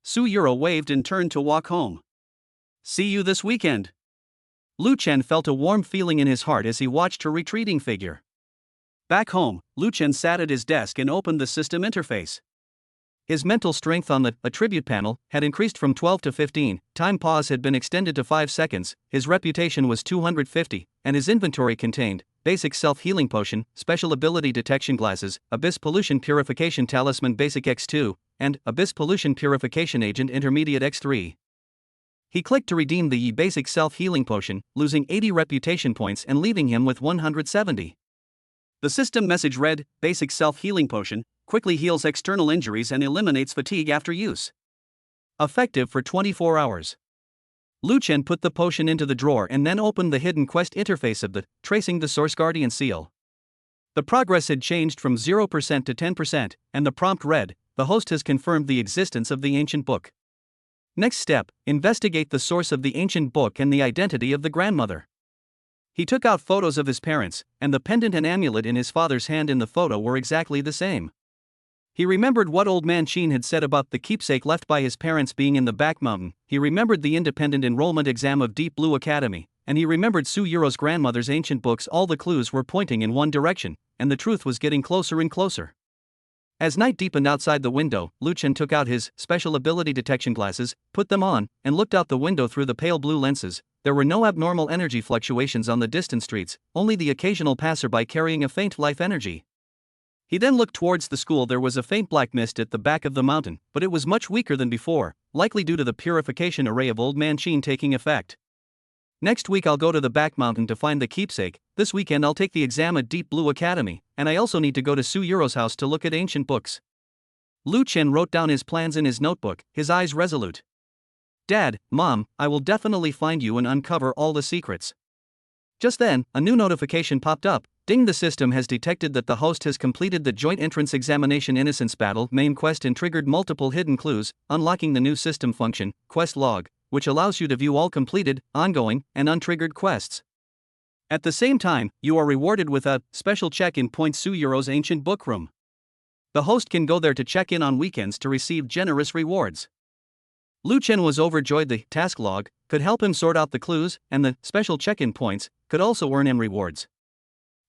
Su Yuro waved and turned to walk home. See you this weekend. Lu Chen felt a warm feeling in his heart as he watched her retreating figure. Back home, Lu Chen sat at his desk and opened the system interface. His mental strength on the attribute panel had increased from 12 to 15, time pause had been extended to 5 seconds, his reputation was 250, and his inventory contained basic self-healing potion, special ability detection glasses, abyss pollution purification talisman basic X2, and abyss pollution purification agent intermediate X3. He clicked to redeem the basic self-healing potion, losing 80 reputation points and leaving him with 170. The system message read, basic self-healing potion, quickly heals external injuries and eliminates fatigue after use. Effective for 24 hours. Lu Chen put the potion into the drawer and then opened the hidden quest interface of the tracing the source guardian seal. The progress had changed from 0% to 10%, and the prompt read, the host has confirmed the existence of the ancient book. Next step, investigate the source of the ancient book and the identity of the grandmother. He took out photos of his parents, and the pendant and amulet in his father's hand in the photo were exactly the same. He remembered what Old Man Qin had said about the keepsake left by his parents being in the back mountain, he remembered the independent enrollment exam of Deep Blue Academy, and he remembered Su Yuro's grandmother's ancient books. All the clues were pointing in one direction, and the truth was getting closer and closer. As night deepened outside the window, Lu Chen took out his special ability detection glasses, put them on, and looked out the window through the pale blue lenses. There were no abnormal energy fluctuations on the distant streets, only the occasional passerby carrying a faint life energy. He then looked towards the school. There was a faint black mist at the back of the mountain, but it was much weaker than before, likely due to the purification array of Old Man Qin taking effect. Next week I'll go to the back mountain to find the keepsake. This weekend I'll take the exam at Deep Blue Academy, and I also need to go to Su Yuro's house to look at ancient books. Lu Chen wrote down his plans in his notebook, his eyes resolute. Dad, Mom, I will definitely find you and uncover all the secrets. Just then, a new notification popped up. Ding, the system has detected that the host has completed the Joint Entrance Examination Innocence Battle main quest and triggered multiple hidden clues, unlocking the new system function, Quest Log, which allows you to view all completed, ongoing, and untriggered quests. At the same time, you are rewarded with a special check-in point, Su Yuro's ancient book room. The host can go there to check in on weekends to receive generous rewards. Lu Chen was overjoyed. The task log could help him sort out the clues, and the special check-in points could also earn him rewards.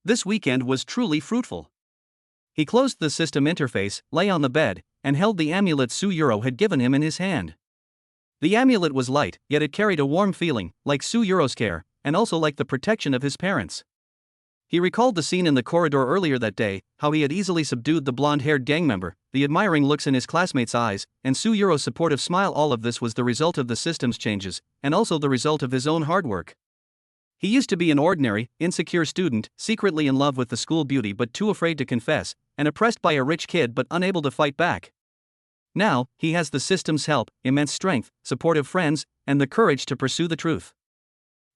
This weekend was truly fruitful. He closed the system interface, lay on the bed, and held the amulet Su Yuro had given him in his hand. The amulet was light, yet it carried a warm feeling, like Su Yuro's care, and also like the protection of his parents. He recalled the scene in the corridor earlier that day, how he had easily subdued the blonde-haired gang member, the admiring looks in his classmates' eyes, and Su Yuro's supportive smile. All of this was the result of the system's changes, and also the result of his own hard work. He used to be an ordinary, insecure student, secretly in love with the school beauty but too afraid to confess, and oppressed by a rich kid but unable to fight back. Now, he has the system's help, immense strength, supportive friends, and the courage to pursue the truth.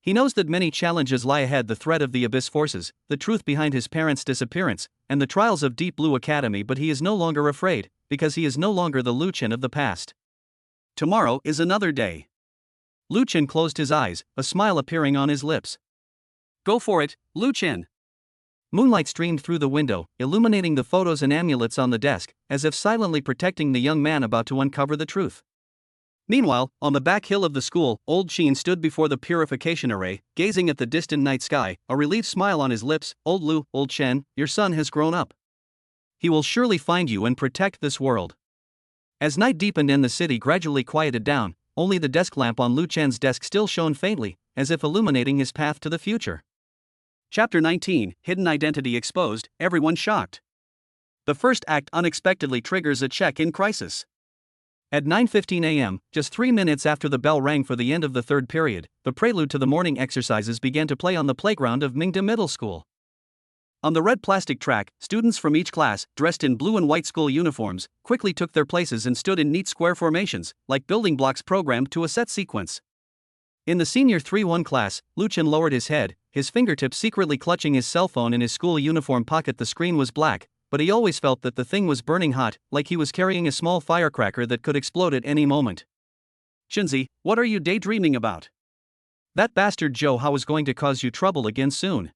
He knows that many challenges lie ahead: the threat of the Abyss forces, the truth behind his parents' disappearance, and the trials of Deep Blue Academy, but he is no longer afraid, because he is no longer the Lu Chen of the past. Tomorrow is another day. Lu Chen closed his eyes, a smile appearing on his lips. Go for it, Lu Chen. Moonlight streamed through the window, illuminating the photos and amulets on the desk, as if silently protecting the young man about to uncover the truth. Meanwhile, on the back hill of the school, old Qin stood before the purification array, gazing at the distant night sky, a relieved smile on his lips. Old Lu, old Chen, your son has grown up. He will surely find you and protect this world. As night deepened and the city gradually quieted down, only the desk lamp on Lu Chen's desk still shone faintly, as if illuminating his path to the future. Chapter 19, Hidden Identity Exposed, Everyone Shocked. The first act unexpectedly triggers a check-in crisis. At 9:15 a.m., just 3 minutes after the bell rang for the end of the third period, the prelude to the morning exercises began to play on the playground of Mingda Middle School. On the red plastic track, students from each class, dressed in blue and white school uniforms, quickly took their places and stood in neat square formations, like building blocks programmed to a set sequence. In the senior 3-1 class, Lu Chen lowered his head, his fingertips secretly clutching his cell phone in his school uniform pocket. The screen was black, but he always felt that the thing was burning hot, like he was carrying a small firecracker that could explode at any moment. Shinzi, what are you daydreaming about? That bastard Zhou Hao is going to cause you trouble again soon.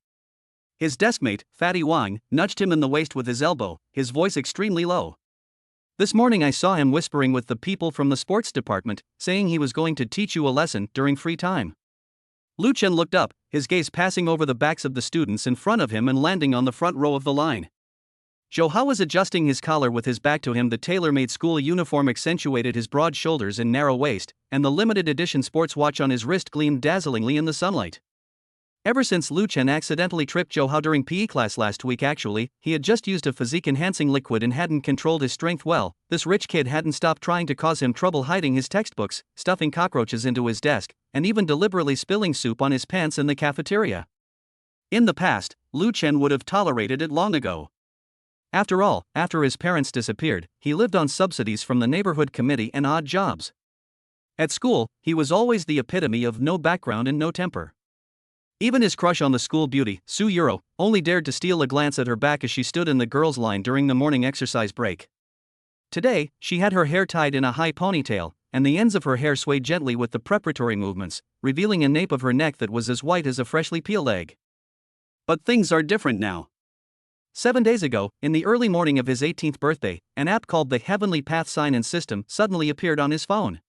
His deskmate, Fatty Wang, nudged him in the waist with his elbow, his voice extremely low. This morning I saw him whispering with the people from the sports department, saying he was going to teach you a lesson during free time. Lu Chen looked up, his gaze passing over the backs of the students in front of him and landing on the front row of the line. Zhou Hao was adjusting his collar with his back to him. The tailor-made school uniform accentuated his broad shoulders and narrow waist, and the limited edition sports watch on his wrist gleamed dazzlingly in the sunlight. Ever since Lu Chen accidentally tripped Zhou Hao during PE class last week, actually, he had just used a physique-enhancing liquid and hadn't controlled his strength well. This rich kid hadn't stopped trying to cause him trouble, hiding his textbooks, stuffing cockroaches into his desk, and even deliberately spilling soup on his pants in the cafeteria. In the past, Lu Chen would have tolerated it long ago. After all, after his parents disappeared, he lived on subsidies from the neighborhood committee and odd jobs. At school, he was always the epitome of no background and no temper. Even his crush on the school beauty, Su Yuro, only dared to steal a glance at her back as she stood in the girls' line during the morning exercise break. Today, she had her hair tied in a high ponytail, and the ends of her hair swayed gently with the preparatory movements, revealing a nape of her neck that was as white as a freshly peeled egg. But things are different now. 7 days ago, in the early morning of his 18th birthday, an app called the Heavenly Path Sign-In System suddenly appeared on his phone.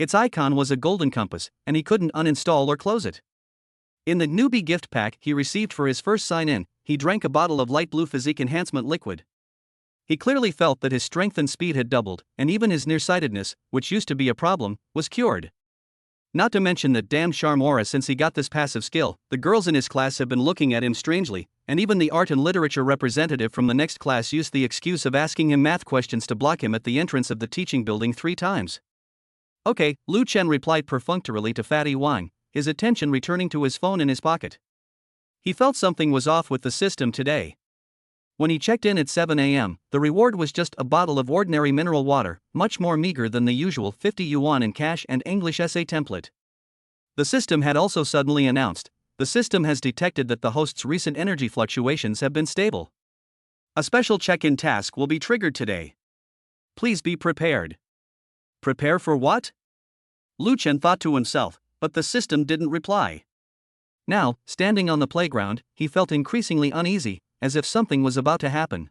Its icon was a golden compass, and he couldn't uninstall or close it. In the newbie gift pack he received for his first sign-in, he drank a bottle of light blue physique enhancement liquid. He clearly felt that his strength and speed had doubled, and even his nearsightedness, which used to be a problem, was cured. Not to mention that damn charm aura. Since he got this passive skill, the girls in his class have been looking at him strangely, and even the art and literature representative from the next class used the excuse of asking him math questions to block him at the entrance of the teaching building 3 times. Okay, Lu Chen replied perfunctorily to Fatty Wang, his attention returning to his phone in his pocket. He felt something was off with the system today. When he checked in at 7 a.m., the reward was just a bottle of ordinary mineral water, much more meager than the usual 50 yuan in cash and English essay template. The system had also suddenly announced, the system has detected that the host's recent energy fluctuations have been stable. A special check-in task will be triggered today. Please be prepared. Prepare for what? Lu Chen thought to himself, but the system didn't reply. Now, standing on the playground, he felt increasingly uneasy, as if something was about to happen.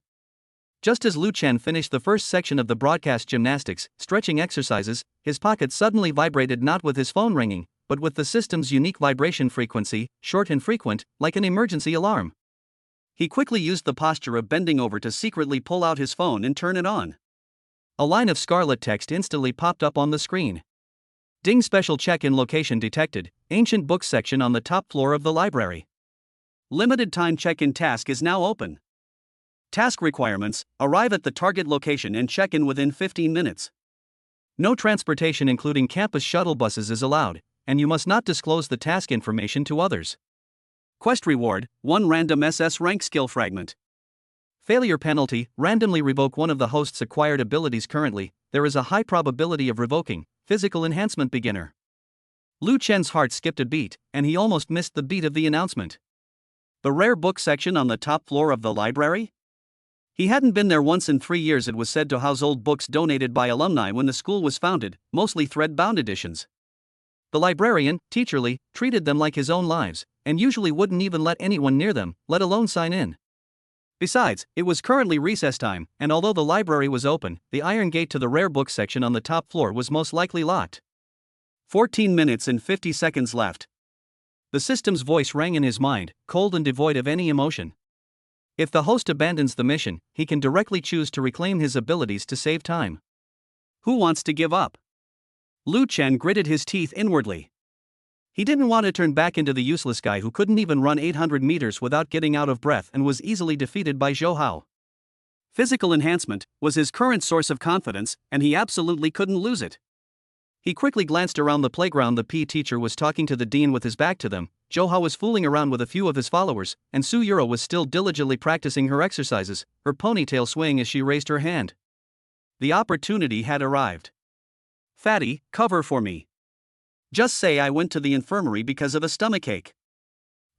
Just as Lu Chen finished the first section of the broadcast gymnastics, stretching exercises, his pocket suddenly vibrated not with his phone ringing, but with the system's unique vibration frequency, short and frequent, like an emergency alarm. He quickly used the posture of bending over to secretly pull out his phone and turn it on. A line of scarlet text instantly popped up on the screen. Ding, special check-in location detected, ancient books section on the top floor of the library. Limited time check-in task is now open. Task requirements: arrive at the target location and check in within 15 minutes. No transportation including campus shuttle buses is allowed, and you must not disclose the task information to others. Quest reward: 1 random SS rank skill fragment. Failure penalty: randomly revoke one of the host's acquired abilities. Currently, there is a high probability of revoking physical enhancement beginner. Lu Chen's heart skipped a beat, and he almost missed the beat of the announcement. The rare book section on the top floor of the library? He hadn't been there once in 3 years. It was said to house old books donated by alumni when the school was founded, mostly thread-bound editions. The librarian, Teacher Lee, treated them like his own lives, and usually wouldn't even let anyone near them, let alone sign in. Besides, it was currently recess time, and although the library was open, the iron gate to the rare book section on the top floor was most likely locked. 14 minutes and 50 seconds left. The system's voice rang in his mind, cold and devoid of any emotion. If the host abandons the mission, he can directly choose to reclaim his abilities to save time. Who wants to give up? Lu Chen gritted his teeth inwardly. He didn't want to turn back into the useless guy who couldn't even run 800 meters without getting out of breath and was easily defeated by Zhou Hao. Physical enhancement was his current source of confidence, and he absolutely couldn't lose it. He quickly glanced around the playground. The PE teacher was talking to the dean with his back to them, Zhou Hao was fooling around with a few of his followers, and Su Yuro was still diligently practicing her exercises, her ponytail swaying as she raised her hand. The opportunity had arrived. Fatty, cover for me. Just say I went to the infirmary because of a stomachache.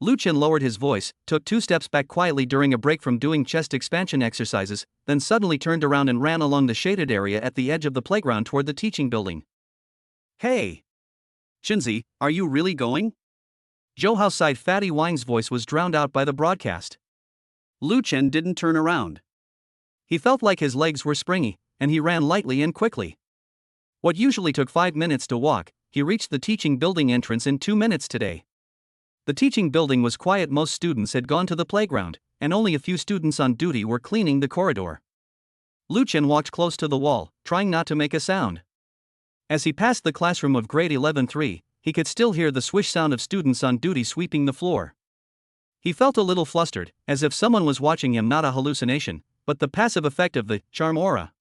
Lu Chen lowered his voice, took 2 steps back quietly during a break from doing chest expansion exercises, then suddenly turned around and ran along the shaded area at the edge of the playground toward the teaching building. Hey! Shinzi, are you really going? Zhou Hao's side Fatty Wang's voice was drowned out by the broadcast. Lu Chen didn't turn around. He felt like his legs were springy, and he ran lightly and quickly. What usually took 5 minutes to walk, he reached the teaching building entrance in 2 minutes today. The teaching building was quiet. Most students had gone to the playground, and only a few students on duty were cleaning the corridor. Lu Chen walked close to the wall, trying not to make a sound. As he passed the classroom of grade 11-3, he could still hear the swish sound of students on duty sweeping the floor. He felt a little flustered, as if someone was watching him, not a hallucination, but the passive effect of the charm aura.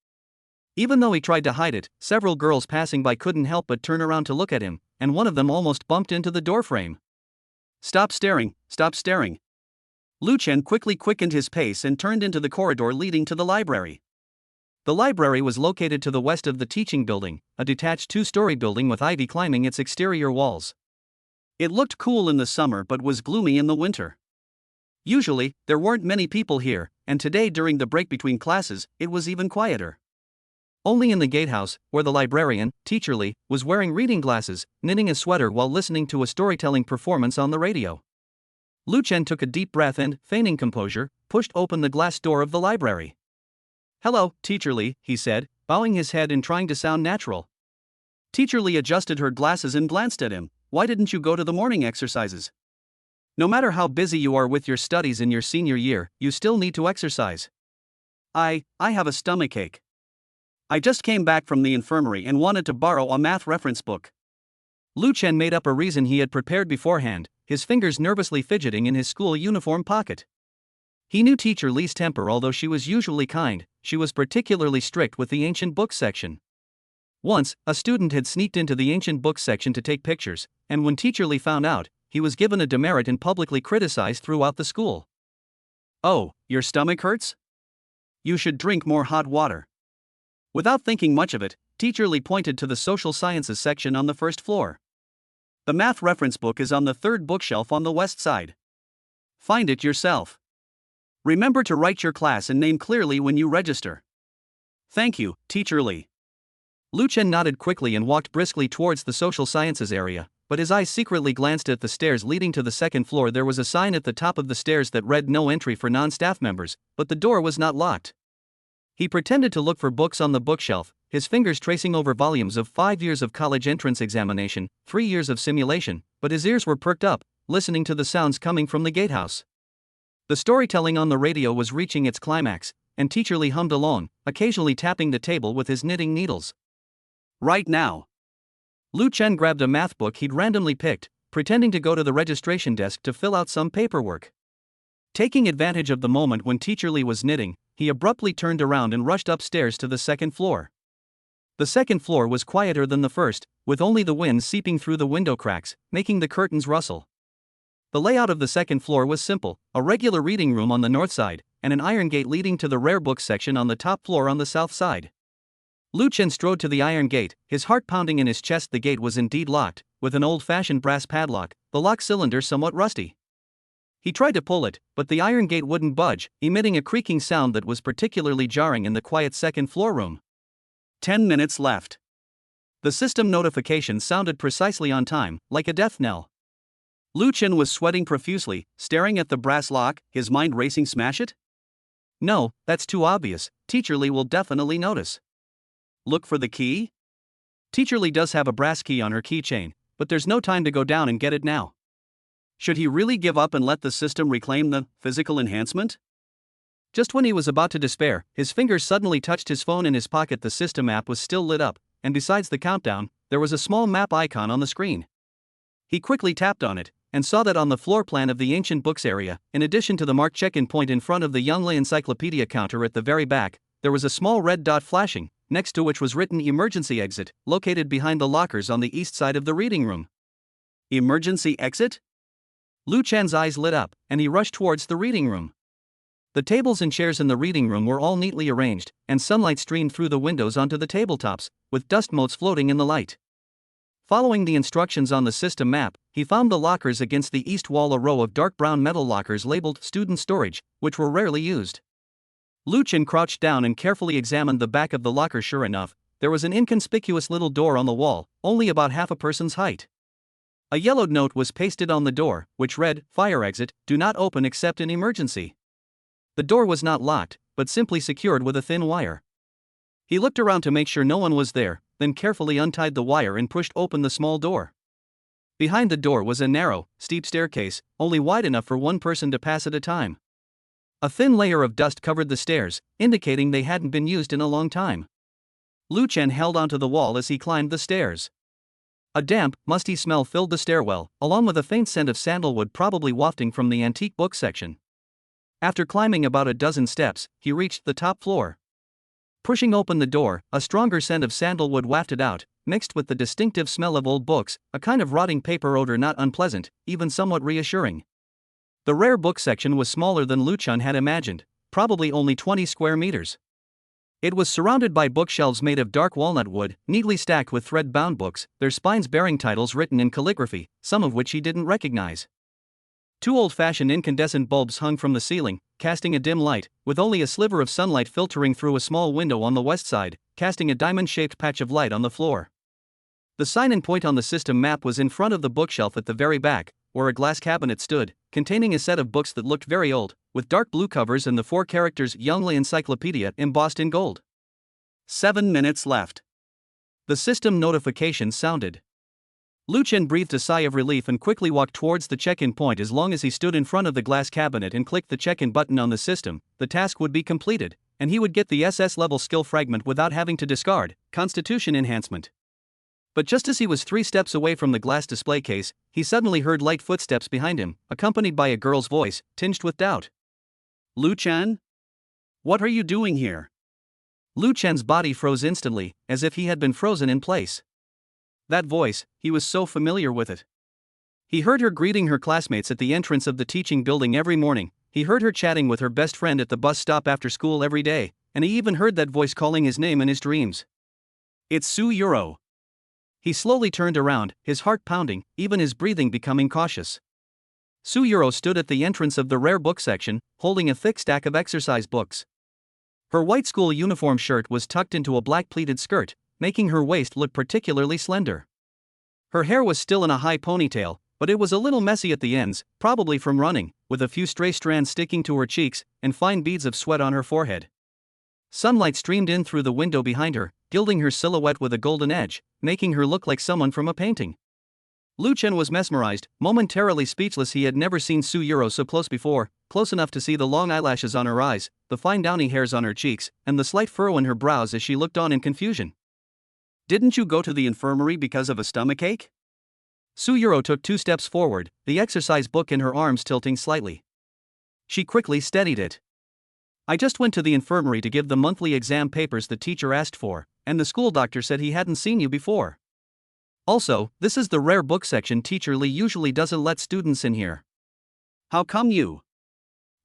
Even though he tried to hide it, several girls passing by couldn't help but turn around to look at him, and one of them almost bumped into the doorframe. Stop staring, stop staring. Lu Chen quickly quickened his pace and turned into the corridor leading to the library. The library was located to the west of the teaching building, a detached 2-story building with ivy climbing its exterior walls. It looked cool in the summer but was gloomy in the winter. Usually, there weren't many people here, and today during the break between classes, it was even quieter. Only in the gatehouse, where the librarian, Teacher Lee, was wearing reading glasses, knitting a sweater while listening to a storytelling performance on the radio. Lu Chen took a deep breath and, feigning composure, pushed open the glass door of the library. "Hello, Teacher Lee," he said, bowing his head and trying to sound natural. Teacher Lee adjusted her glasses and glanced at him. "Why didn't you go to the morning exercises? No matter how busy you are with your studies in your senior year, you still need to exercise." I have a stomachache. I just came back from the infirmary and wanted to borrow a math reference book." Lu Chen made up a reason he had prepared beforehand, his fingers nervously fidgeting in his school uniform pocket. He knew Teacher Lee's temper. Although she was usually kind, she was particularly strict with the ancient books section. Once, a student had sneaked into the ancient books section to take pictures, and when Teacher Lee found out, he was given a demerit and publicly criticized throughout the school. "Oh, your stomach hurts? You should drink more hot water." Without thinking much of it, Teacher Lee pointed to the social sciences section on the first floor. "The math reference book is on the 3rd bookshelf on the west side. Find it yourself. Remember to write your class and name clearly when you register." "Thank you, Teacher Lee." Lu Chen nodded quickly and walked briskly towards the social sciences area, but his eyes secretly glanced at the stairs leading to the 2nd floor. There was a sign at the top of the stairs that read "No entry for non-staff members," but the door was not locked. He pretended to look for books on the bookshelf, his fingers tracing over volumes of 5 years of college entrance examination, 3 years of simulation, but his ears were perked up, listening to the sounds coming from the gatehouse. The storytelling on the radio was reaching its climax, and Teacher Lee hummed along, occasionally tapping the table with his knitting needles. Right now. Lu Chen grabbed a math book he'd randomly picked, pretending to go to the registration desk to fill out some paperwork. Taking advantage of the moment when Teacher Lee was knitting, he abruptly turned around and rushed upstairs to the second floor. The second floor was quieter than the first, with only the wind seeping through the window cracks, making the curtains rustle. The layout of the second floor was simple, a regular reading room on the north side, and an iron gate leading to the rare books section on the top floor on the south side. Lu Chen strode to the iron gate, his heart pounding in his chest. The gate was indeed locked, with an old-fashioned brass padlock, the lock cylinder somewhat rusty. He tried to pull it, but the iron gate wouldn't budge, emitting a creaking sound that was particularly jarring in the quiet second-floor room. 10 minutes left. The system notification sounded precisely on time, like a death knell. Lu Chen was sweating profusely, staring at the brass lock, his mind racing. Smash it? No, that's too obvious. Teacher Lee will definitely notice. Look for the key? Teacher Lee does have a brass key on her keychain, but there's no time to go down and get it now. Should he really give up and let the system reclaim the physical enhancement? Just when he was about to despair, his fingers suddenly touched his phone in his pocket. The system app was still lit up, and besides the countdown, there was a small map icon on the screen. He quickly tapped on it, and saw that on the floor plan of the ancient books area, in addition to the marked check-in point in front of the Younglei Encyclopedia counter at the very back, there was a small red dot flashing, next to which was written emergency exit, located behind the lockers on the east side of the reading room. Emergency exit? Lu Chen's eyes lit up, and he rushed towards the reading room. The tables and chairs in the reading room were all neatly arranged, and sunlight streamed through the windows onto the tabletops, with dust motes floating in the light. Following the instructions on the system map, he found the lockers against the east wall, a row of dark brown metal lockers labeled student storage, which were rarely used. Lu Chen crouched down and carefully examined the back of the locker. Sure enough, there was an inconspicuous little door on the wall, only about half a person's height. A yellowed note was pasted on the door, which read, "Fire exit, do not open except in emergency." The door was not locked, but simply secured with a thin wire. He looked around to make sure no one was there, then carefully untied the wire and pushed open the small door. Behind the door was a narrow, steep staircase, only wide enough for one person to pass at a time. A thin layer of dust covered the stairs, indicating they hadn't been used in a long time. Lu Chen held onto the wall as he climbed the stairs. A damp, musty smell filled the stairwell, along with a faint scent of sandalwood probably wafting from the antique book section. After climbing about a dozen steps, he reached the top floor. Pushing open the door, a stronger scent of sandalwood wafted out, mixed with the distinctive smell of old books, a kind of rotting paper odor not unpleasant, even somewhat reassuring. The rare book section was smaller than Lu Chen had imagined, probably only 20 square meters. It was surrounded by bookshelves made of dark walnut wood, neatly stacked with thread-bound books, their spines bearing titles written in calligraphy, some of which he didn't recognize. 2 old-fashioned incandescent bulbs hung from the ceiling, casting a dim light, with only a sliver of sunlight filtering through a small window on the west side, casting a diamond-shaped patch of light on the floor. The sign-in point on the system map was in front of the bookshelf at the very back, where a glass cabinet stood, containing a set of books that looked very old, with dark blue covers and the 4 characters Younglei Encyclopedia embossed in gold. 7 minutes left. The system notification sounded. Lu Chen breathed a sigh of relief and quickly walked towards the check-in point. As long as he stood in front of the glass cabinet and clicked the check-in button on the system, the task would be completed, and he would get the SS-level skill fragment without having to discard Constitution enhancement. But just as he was 3 steps away from the glass display case, he suddenly heard light footsteps behind him, accompanied by a girl's voice, tinged with doubt. "Lu Chen? What are you doing here?" Lu Chen's body froze instantly, as if he had been frozen in place. That voice, he was so familiar with it. He heard her greeting her classmates at the entrance of the teaching building every morning, he heard her chatting with her best friend at the bus stop after school every day, and he even heard that voice calling his name in his dreams. It's Su Yuro. He slowly turned around, his heart pounding, even his breathing becoming cautious. Su Yuro stood at the entrance of the rare book section, holding a thick stack of exercise books. Her white school uniform shirt was tucked into a black pleated skirt, making her waist look particularly slender. Her hair was still in a high ponytail, but it was a little messy at the ends, probably from running, with a few stray strands sticking to her cheeks, and fine beads of sweat on her forehead. Sunlight streamed in through the window behind her, gilding her silhouette with a golden edge, making her look like someone from a painting. Lu Chen was mesmerized, momentarily speechless. He had never seen Su Yuro so close before, close enough to see the long eyelashes on her eyes, the fine downy hairs on her cheeks, and the slight furrow in her brows as she looked on in confusion. "Didn't you go to the infirmary because of a stomachache?" Su Yuro took 2 steps forward, the exercise book in her arms tilting slightly. She quickly steadied it. "I just went to the infirmary to give the monthly exam papers the teacher asked for, and the school doctor said he hadn't seen you before. Also, this is the rare book section. Teacher Lee usually doesn't let students in here." "How come you?"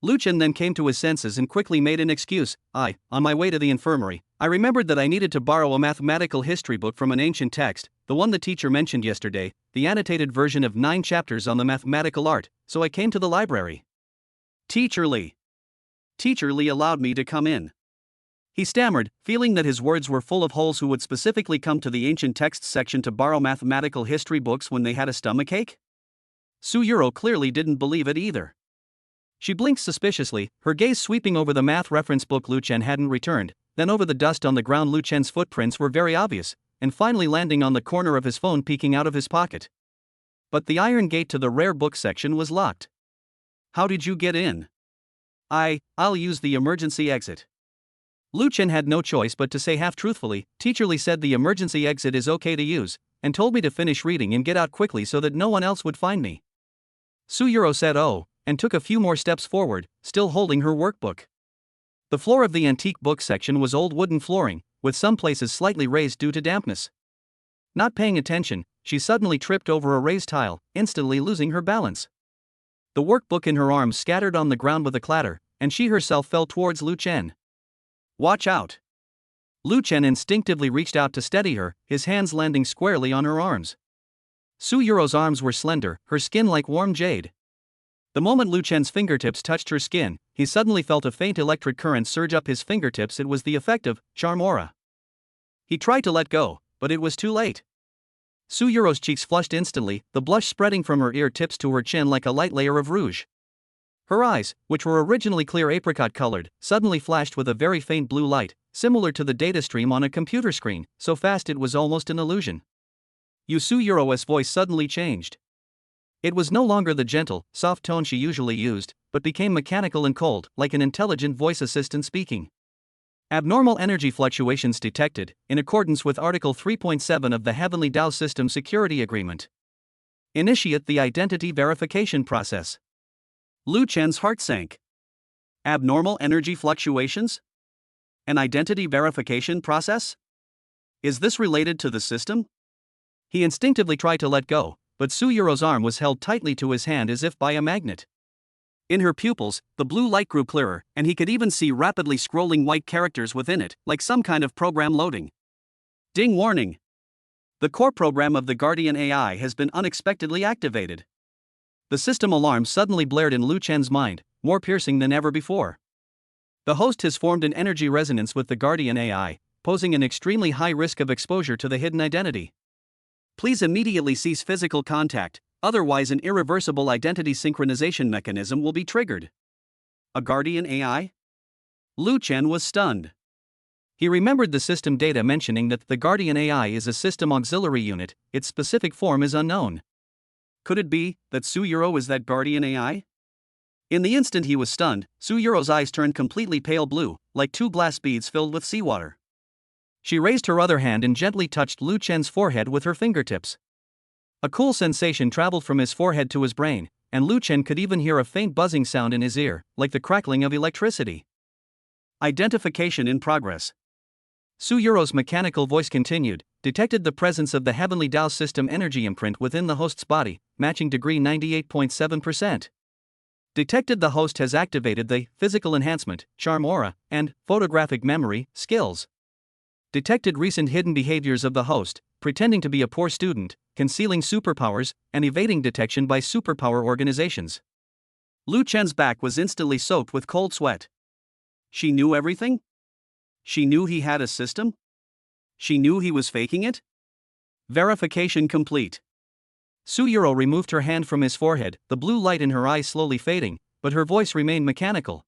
Lu Chen then came to his senses and quickly made an excuse. On my way to the infirmary, I remembered that I needed to borrow a mathematical history book from an ancient text, the one the teacher mentioned yesterday, the annotated version of 9 chapters on the mathematical art, so I came to the library." Teacher Lee allowed me to come in," he stammered, feeling that his words were full of holes. Who would specifically come to the ancient texts section to borrow mathematical history books when they had a stomachache? Su Yuro clearly didn't believe it either. She blinked suspiciously, her gaze sweeping over the math reference book. Lu Chen hadn't returned, then over the dust on the ground. Lu Chen's footprints were very obvious, and finally landing on the corner of his phone peeking out of his pocket. But the iron gate to the rare book section was locked. "How did you get in?" I'll use the emergency exit." Lu Chen had no choice but to say half truthfully. Teacher Lee said the emergency exit is okay to use, and told me to finish reading and get out quickly so that no one else would find me. Su Yuro said "Oh," and took a few more steps forward, still holding her workbook. The floor of the antique book section was old wooden flooring, with some places slightly raised due to dampness. Not paying attention, she suddenly tripped over a raised tile, instantly losing her balance. The workbook in her arms scattered on the ground with a clatter, and she herself fell towards Lu Chen. "Watch out!" Lu Chen instinctively reached out to steady her, his hands landing squarely on her arms. Su Yuro's arms were slender, her skin like warm jade. The moment Lu Chen's fingertips touched her skin, he suddenly felt a faint electric current surge up his fingertips. It was the effect of charm aura. He tried to let go, but it was too late. Su Yuro's cheeks flushed instantly, the blush spreading from her ear tips to her chin like a light layer of rouge. Her eyes, which were originally clear apricot-colored, suddenly flashed with a very faint blue light, similar to the data stream on a computer screen, so fast it was almost an illusion. Su Yuro's voice suddenly changed. It was no longer the gentle, soft tone she usually used, but became mechanical and cold, like an intelligent voice assistant speaking. "Abnormal energy fluctuations detected, in accordance with Article 3.7 of the Heavenly Tao System Security Agreement. Initiate the identity verification process." Lu Chen's heart sank. Abnormal energy fluctuations? An identity verification process? Is this related to the system? He instinctively tried to let go, but Su Yuro's arm was held tightly to his hand as if by a magnet. In her pupils, the blue light grew clearer, and he could even see rapidly scrolling white characters within it, like some kind of program loading. Ding warning! The core program of the Guardian AI has been unexpectedly activated. The system alarm suddenly blared in Lu Chen's mind, more piercing than ever before. The host has formed an energy resonance with the Guardian AI, posing an extremely high risk of exposure to the hidden identity. Please immediately cease physical contact, otherwise an irreversible identity synchronization mechanism will be triggered. A Guardian AI? Lu Chen was stunned. He remembered the system data mentioning that the Guardian AI is a system auxiliary unit, its specific form is unknown. Could it be that Su Yuro is that Guardian AI? In the instant he was stunned, Su Yuro's eyes turned completely pale blue, like 2 glass beads filled with seawater. She raised her other hand and gently touched Lu Chen's forehead with her fingertips. A cool sensation traveled from his forehead to his brain, and Lu Chen could even hear a faint buzzing sound in his ear, like the crackling of electricity. Identification in progress. Su Yuro's mechanical voice continued, detected the presence of the Heavenly Tao System energy imprint within the host's body, matching degree 98.7%. Detected the host has activated the physical enhancement, charm aura, and photographic memory skills. Detected recent hidden behaviors of the host, pretending to be a poor student, concealing superpowers, and evading detection by superpower organizations. Lu Chen's back was instantly soaked with cold sweat. She knew everything? She knew he had a system? She knew he was faking it? Verification complete. Su Yuro removed her hand from his forehead, the blue light in her eyes slowly fading, but her voice remained mechanical.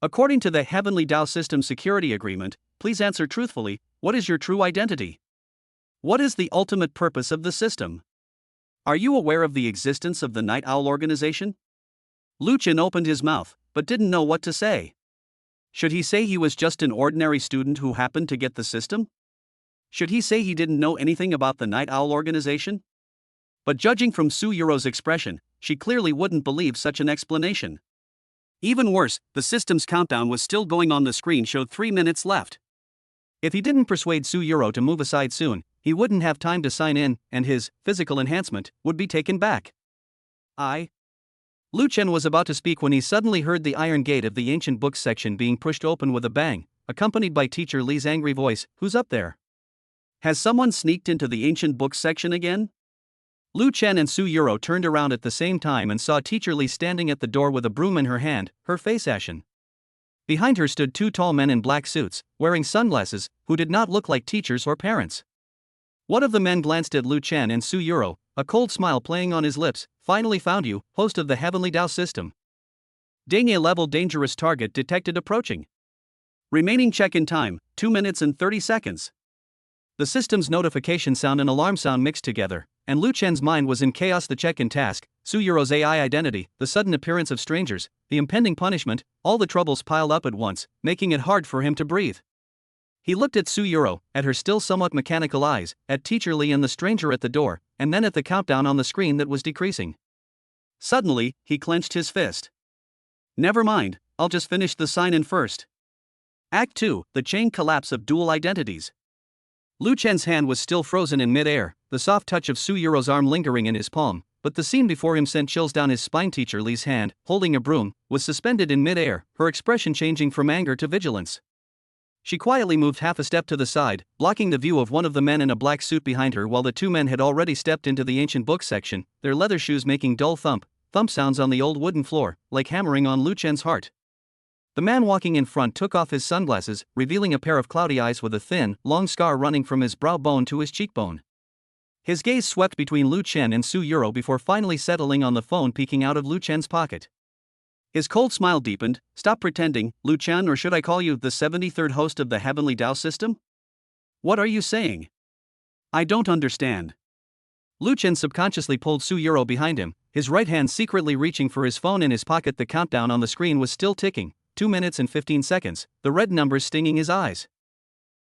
According to the Heavenly Tao System Security Agreement, please answer truthfully, what is your true identity? What is the ultimate purpose of the system? Are you aware of the existence of the Night Owl organization? Lu Chen opened his mouth, but didn't know what to say. Should he say he was just an ordinary student who happened to get the system? Should he say he didn't know anything about the Night Owl organization? But judging from Su Yuro's expression, she clearly wouldn't believe such an explanation. Even worse, the system's countdown was still going on. The screen showed 3 minutes left. If he didn't persuade Su Yuro to move aside soon, he wouldn't have time to sign in, and his physical enhancement would be taken back. Lu Chen was about to speak when he suddenly heard the iron gate of the ancient books section being pushed open with a bang, accompanied by Teacher Li's angry voice, "Who's up there? Has someone sneaked into the ancient books section again?" Lu Chen and Su Yuro turned around at the same time and saw Teacher Li standing at the door with a broom in her hand, her face ashen. Behind her stood 2 tall men in black suits, wearing sunglasses, who did not look like teachers or parents. One of the men glanced at Lu Chen and Su Yuro, a cold smile playing on his lips. "Finally found you, host of the Heavenly Tao System. Dania level dangerous target detected approaching. Remaining check-in time, 2 minutes and 30 seconds. The system's notification sound and alarm sound mixed together, and Lu Chen's mind was in chaos. The check-in task, Su Yuro's AI identity, the sudden appearance of strangers, the impending punishment, all the troubles piled up at once, making it hard for him to breathe. He looked at Su Yuro, at her still somewhat mechanical eyes, at Teacher Li and the stranger at the door, and then at the countdown on the screen that was decreasing. Suddenly, he clenched his fist. "Never mind, I'll just finish the sign-in first." Act 2, The Chain Collapse of Dual Identities. Lu Chen's hand was still frozen in mid-air, the soft touch of Su Yuro's arm lingering in his palm, but the scene before him sent chills down his spine. Teacher Li's hand, holding a broom, was suspended in mid-air, her expression changing from anger to vigilance. She quietly moved half a step to the side, blocking the view of one of the men in a black suit behind her while the 2 men had already stepped into the ancient books section, their leather shoes making dull thump sounds on the old wooden floor, like hammering on Lu Chen's heart. The man walking in front took off his sunglasses, revealing a pair of cloudy eyes with a thin, long scar running from his brow bone to his cheekbone. His gaze swept between Lu Chen and Su Yuro before finally settling on the phone peeking out of Lu Chen's pocket. His cold smile deepened. "Stop pretending, Lu Chen, or should I call you the 73rd host of the Heavenly Tao System? What are you saying? I don't understand." Lu Chen subconsciously pulled Su Yuro behind him, his right hand secretly reaching for his phone in his pocket. The countdown on the screen was still ticking, 2 minutes and 15 seconds, the red numbers stinging his eyes.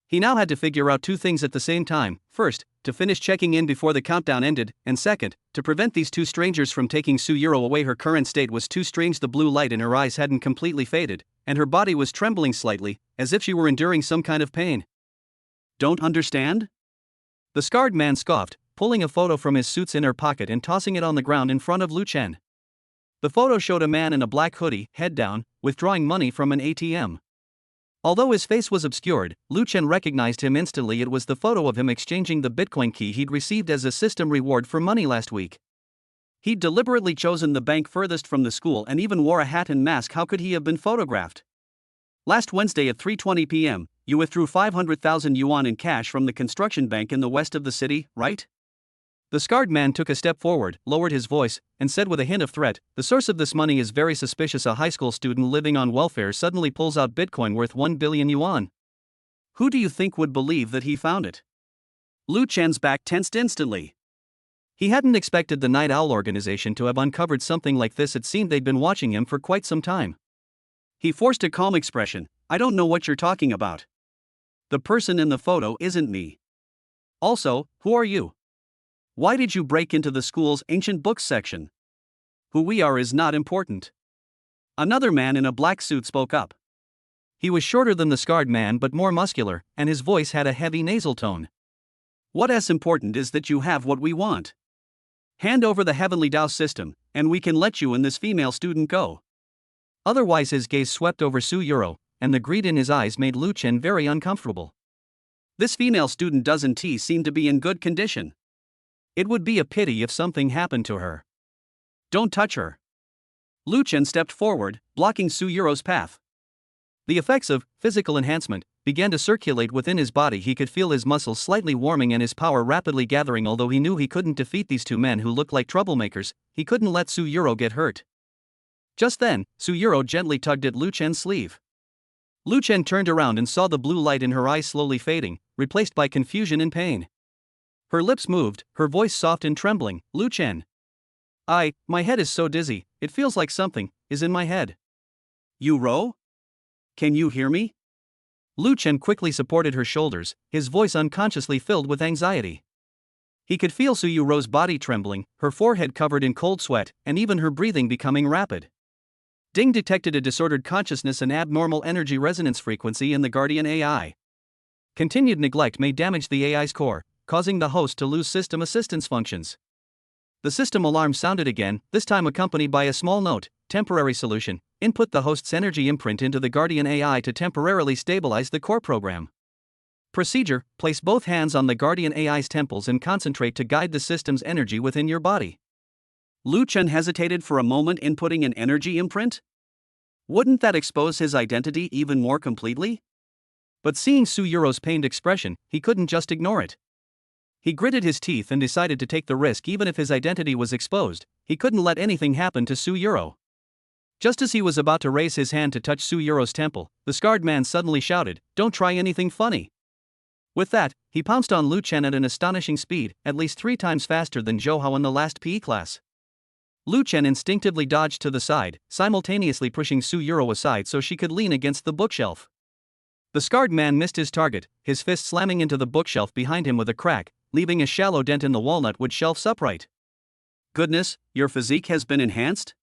He now had to figure out 2 things at the same time. First, to finish checking in before the countdown ended, and second, to prevent these 2 strangers from taking Su Yuro away. Her current state was too strange. The blue light in her eyes hadn't completely faded, and her body was trembling slightly, as if she were enduring some kind of pain. "Don't understand?" The scarred man scoffed, pulling a photo from his suit's inner pocket and tossing it on the ground in front of Lu Chen. The photo showed a man in a black hoodie, head down, withdrawing money from an ATM. Although his face was obscured, Lu Chen recognized him instantly. It was the photo of him exchanging the Bitcoin key he'd received as a system reward for money last week. He'd deliberately chosen the bank furthest from the school and even wore a hat and mask. How could he have been photographed? "Last Wednesday at 3:20 p.m., you withdrew 500,000 yuan in cash from the construction bank in the west of the city, right?" The scarred man took a step forward, lowered his voice, and said with a hint of threat, "The source of this money is very suspicious. A high school student living on welfare suddenly pulls out Bitcoin worth 1 billion yuan. Who do you think would believe that he found it?" Lu Chen's back tensed instantly. He hadn't expected the Night Owl organization to have uncovered something like this. It seemed they'd been watching him for quite some time. He forced a calm expression. "I don't know what you're talking about. The person in the photo isn't me. Also, who are you? Why did you break into the school's ancient books section? Who we are is not important." Another man in a black suit spoke up. He was shorter than the scarred man but more muscular, and his voice had a heavy nasal tone. "What's important is that you have what we want. Hand over the Heavenly Tao System, and we can let you and this female student go." Otherwise, his gaze swept over Su Yuro, and the greed in his eyes made Lu Chen very uncomfortable. This female student doesn't seem to be in good condition. It would be a pity if something happened to her. "Don't touch her." Lu Chen stepped forward, blocking Su Yuro's path. The effects of physical enhancement began to circulate within his body. He could feel his muscles slightly warming and his power rapidly gathering. Although he knew he couldn't defeat these 2 men who looked like troublemakers, he couldn't let Su Yuro get hurt. Just then, Suyuro gently tugged at Lu Chen's sleeve. Lu Chen turned around and saw the blue light in her eyes slowly fading, replaced by confusion and pain. Her lips moved, her voice soft and trembling. Lu Chen. My head is so dizzy, it feels like something is in my head. Ro? Can you hear me? Lu Chen quickly supported her shoulders, his voice unconsciously filled with anxiety. He could feel Suyuro's body trembling, her forehead covered in cold sweat, and even her breathing becoming rapid. Ding detected a disordered consciousness and abnormal energy resonance frequency in the Guardian AI. Continued neglect may damage the AI's core, causing the host to lose system assistance functions. The system alarm sounded again, this time accompanied by a small note: temporary solution. Input the host's energy imprint into the Guardian AI to temporarily stabilize the core program. Procedure: place both hands on the Guardian AI's temples and concentrate to guide the system's energy within your body. Lu Chen hesitated for a moment, inputting an energy imprint? Wouldn't that expose his identity even more completely? But seeing Suyuro's pained expression, he couldn't just ignore it. He gritted his teeth and decided to take the risk even if his identity was exposed. He couldn't let anything happen to Suyuro. Just as he was about to raise his hand to touch Suyuro's temple, the scarred man suddenly shouted, "Don't try anything funny." With that, he pounced on Lu Chen at an astonishing speed, at least 3 times faster than Zhouhao in the last PE class. Lu Chen instinctively dodged to the side, simultaneously pushing Suyuro aside so she could lean against the bookshelf. The scarred man missed his target, his fist slamming into the bookshelf behind him with a crack, leaving a shallow dent in the walnut-wood shelf's upright. "Goodness, your physique has been enhanced?"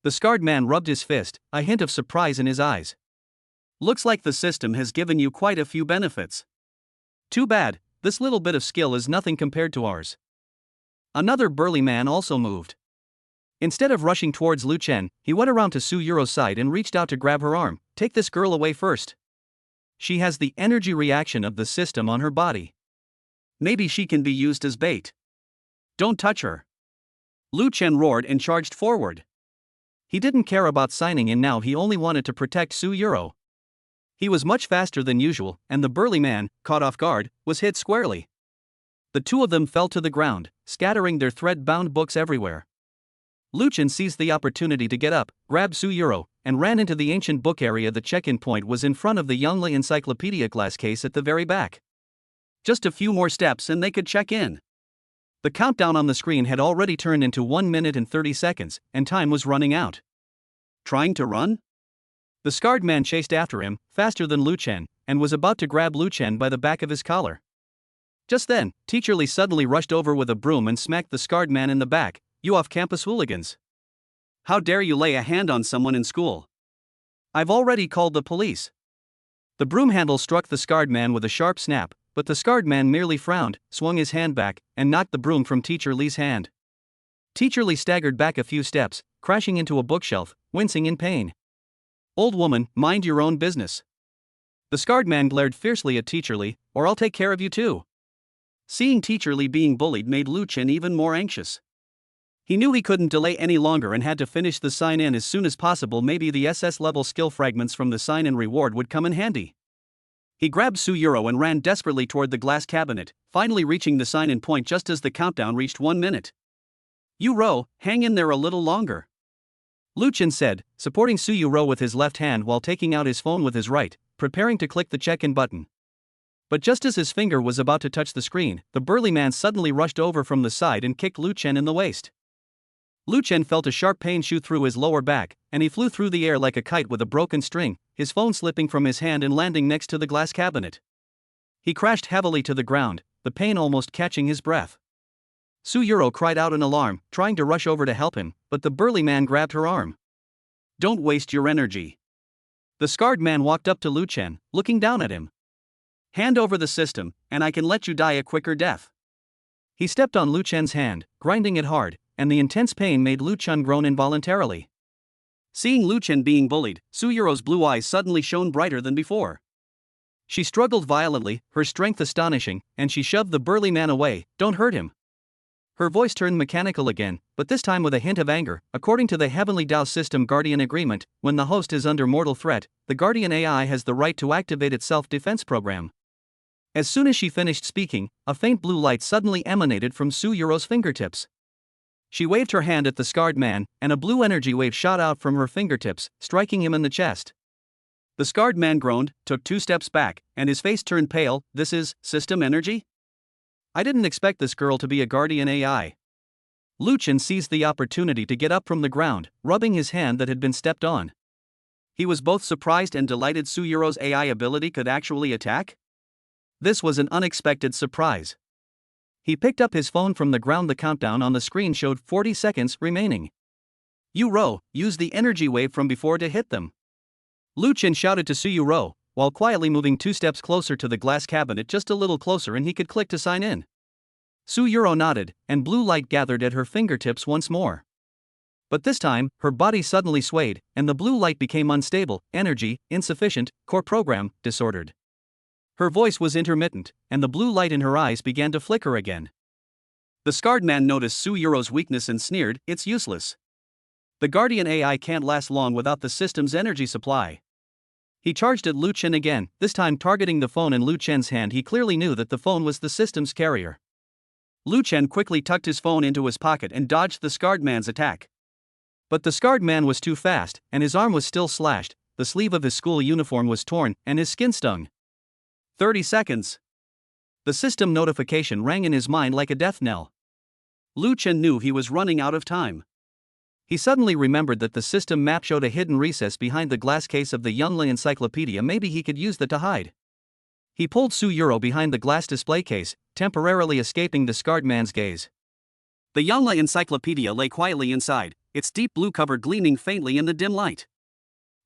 The scarred man rubbed his fist, a hint of surprise in his eyes. "Looks like the system has given you quite a few benefits." "Too bad, this little bit of skill is nothing compared to ours." Another burly man also moved. Instead of rushing towards Lu Chen, he went around to Suyuro's side and reached out to grab her arm. "Take this girl away first. She has the energy reaction of the system on her body. Maybe she can be used as bait. Don't touch her." Lu Chen roared and charged forward. He didn't care about signing in now, he only wanted to protect Suyuro. He was much faster than usual, and the burly man, caught off guard, was hit squarely. The two of them fell to the ground, scattering their thread-bound books everywhere. Lu Chen seized the opportunity to get up, grabbed Suyuro, and ran into the ancient book area. The check-in point was in front of the Yongle Encyclopedia glass case at the very back. Just a few more steps and they could check in. The countdown on the screen had already turned into 1 minute and 30 seconds, and time was running out. Trying to run? The scarred man chased after him, faster than Lu Chen, and was about to grab Lu Chen by the back of his collar. Just then, Teacher Li suddenly rushed over with a broom and smacked the scarred man in the back. "You off-campus hooligans! How dare you lay a hand on someone in school? I've already called the police." The broom handle struck the scarred man with a sharp snap, but the scarred man merely frowned, swung his hand back, and knocked the broom from Teacher Li's hand. Teacher Li staggered back a few steps, crashing into a bookshelf, wincing in pain. "Old woman, mind your own business." The scarred man glared fiercely at Teacher Li, "Or I'll take care of you too." Seeing Teacher Li being bullied made Lu Chen even more anxious. He knew he couldn't delay any longer and had to finish the sign-in as soon as possible. Maybe the SS-level skill fragments from the sign-in reward would come in handy. He grabbed Suyuro and ran desperately toward the glass cabinet, finally reaching the sign-in point just as the countdown reached 1 minute. "Ro, hang in there a little longer," Lu Chen said, supporting Suyuro with his left hand while taking out his phone with his right, preparing to click the check-in button. But just as his finger was about to touch the screen, the burly man suddenly rushed over from the side and kicked Lu Chen in the waist. Lu Chen felt a sharp pain shoot through his lower back, and he flew through the air like a kite with a broken string, his phone slipping from his hand and landing next to the glass cabinet. He crashed heavily to the ground, the pain almost catching his breath. Suyuro cried out in alarm, trying to rush over to help him, but the burly man grabbed her arm. "Don't waste your energy." The scarred man walked up to Lu Chen, looking down at him. "Hand over the system, and I can let you die a quicker death." He stepped on Lu Chen's hand, grinding it hard, and the intense pain made Lu Chen groan involuntarily. Seeing Lu Chen being bullied, Suyuro's blue eyes suddenly shone brighter than before. She struggled violently, her strength astonishing, and she shoved the burly man away. "Don't hurt him." Her voice turned mechanical again, but this time with a hint of anger. According to the Heavenly Tao System Guardian Agreement, when the host is under mortal threat, the Guardian AI has the right to activate its self-defense program. As soon as she finished speaking, a faint blue light suddenly emanated from Suyuro's fingertips. She waved her hand at the scarred man, and a blue energy wave shot out from her fingertips, striking him in the chest. The scarred man groaned, took 2 steps back, and his face turned pale. This is system energy? I didn't expect this girl to be a guardian AI. Lu Chen seized the opportunity to get up from the ground, rubbing his hand that had been stepped on. He was both surprised and delighted Suyuro's AI ability could actually attack. This was an unexpected surprise. He picked up his phone from the ground. The countdown on the screen showed 40 seconds remaining. Yu-ro, use the energy wave from before to hit them. Lu Chen shouted to Suyuro, while quietly moving 2 steps closer to the glass cabinet, just a little closer, and he could click to sign in. Suyuro nodded, and blue light gathered at her fingertips once more. But this time, her body suddenly swayed, and the blue light became unstable, energy, insufficient, core program, disordered. Her voice was intermittent, and the blue light in her eyes began to flicker again. The scarred man noticed Suyuro's weakness and sneered, "It's useless. The Guardian AI can't last long without the system's energy supply." He charged at Lu Chen again, this time targeting the phone in Lu Chen's hand. He clearly knew that the phone was the system's carrier. Lu Chen quickly tucked his phone into his pocket and dodged the scarred man's attack. But the scarred man was too fast, and his arm was still slashed, the sleeve of his school uniform was torn, and his skin stung. 30 seconds. The system notification rang in his mind like a death knell. Lu Chen knew he was running out of time. He suddenly remembered that the system map showed a hidden recess behind the glass case of the Yongle encyclopedia. Maybe he could use that to hide. He pulled Suyuro behind the glass display case, temporarily escaping the scarred man's gaze. The Yongle encyclopedia lay quietly inside, its deep blue cover gleaming faintly in the dim light.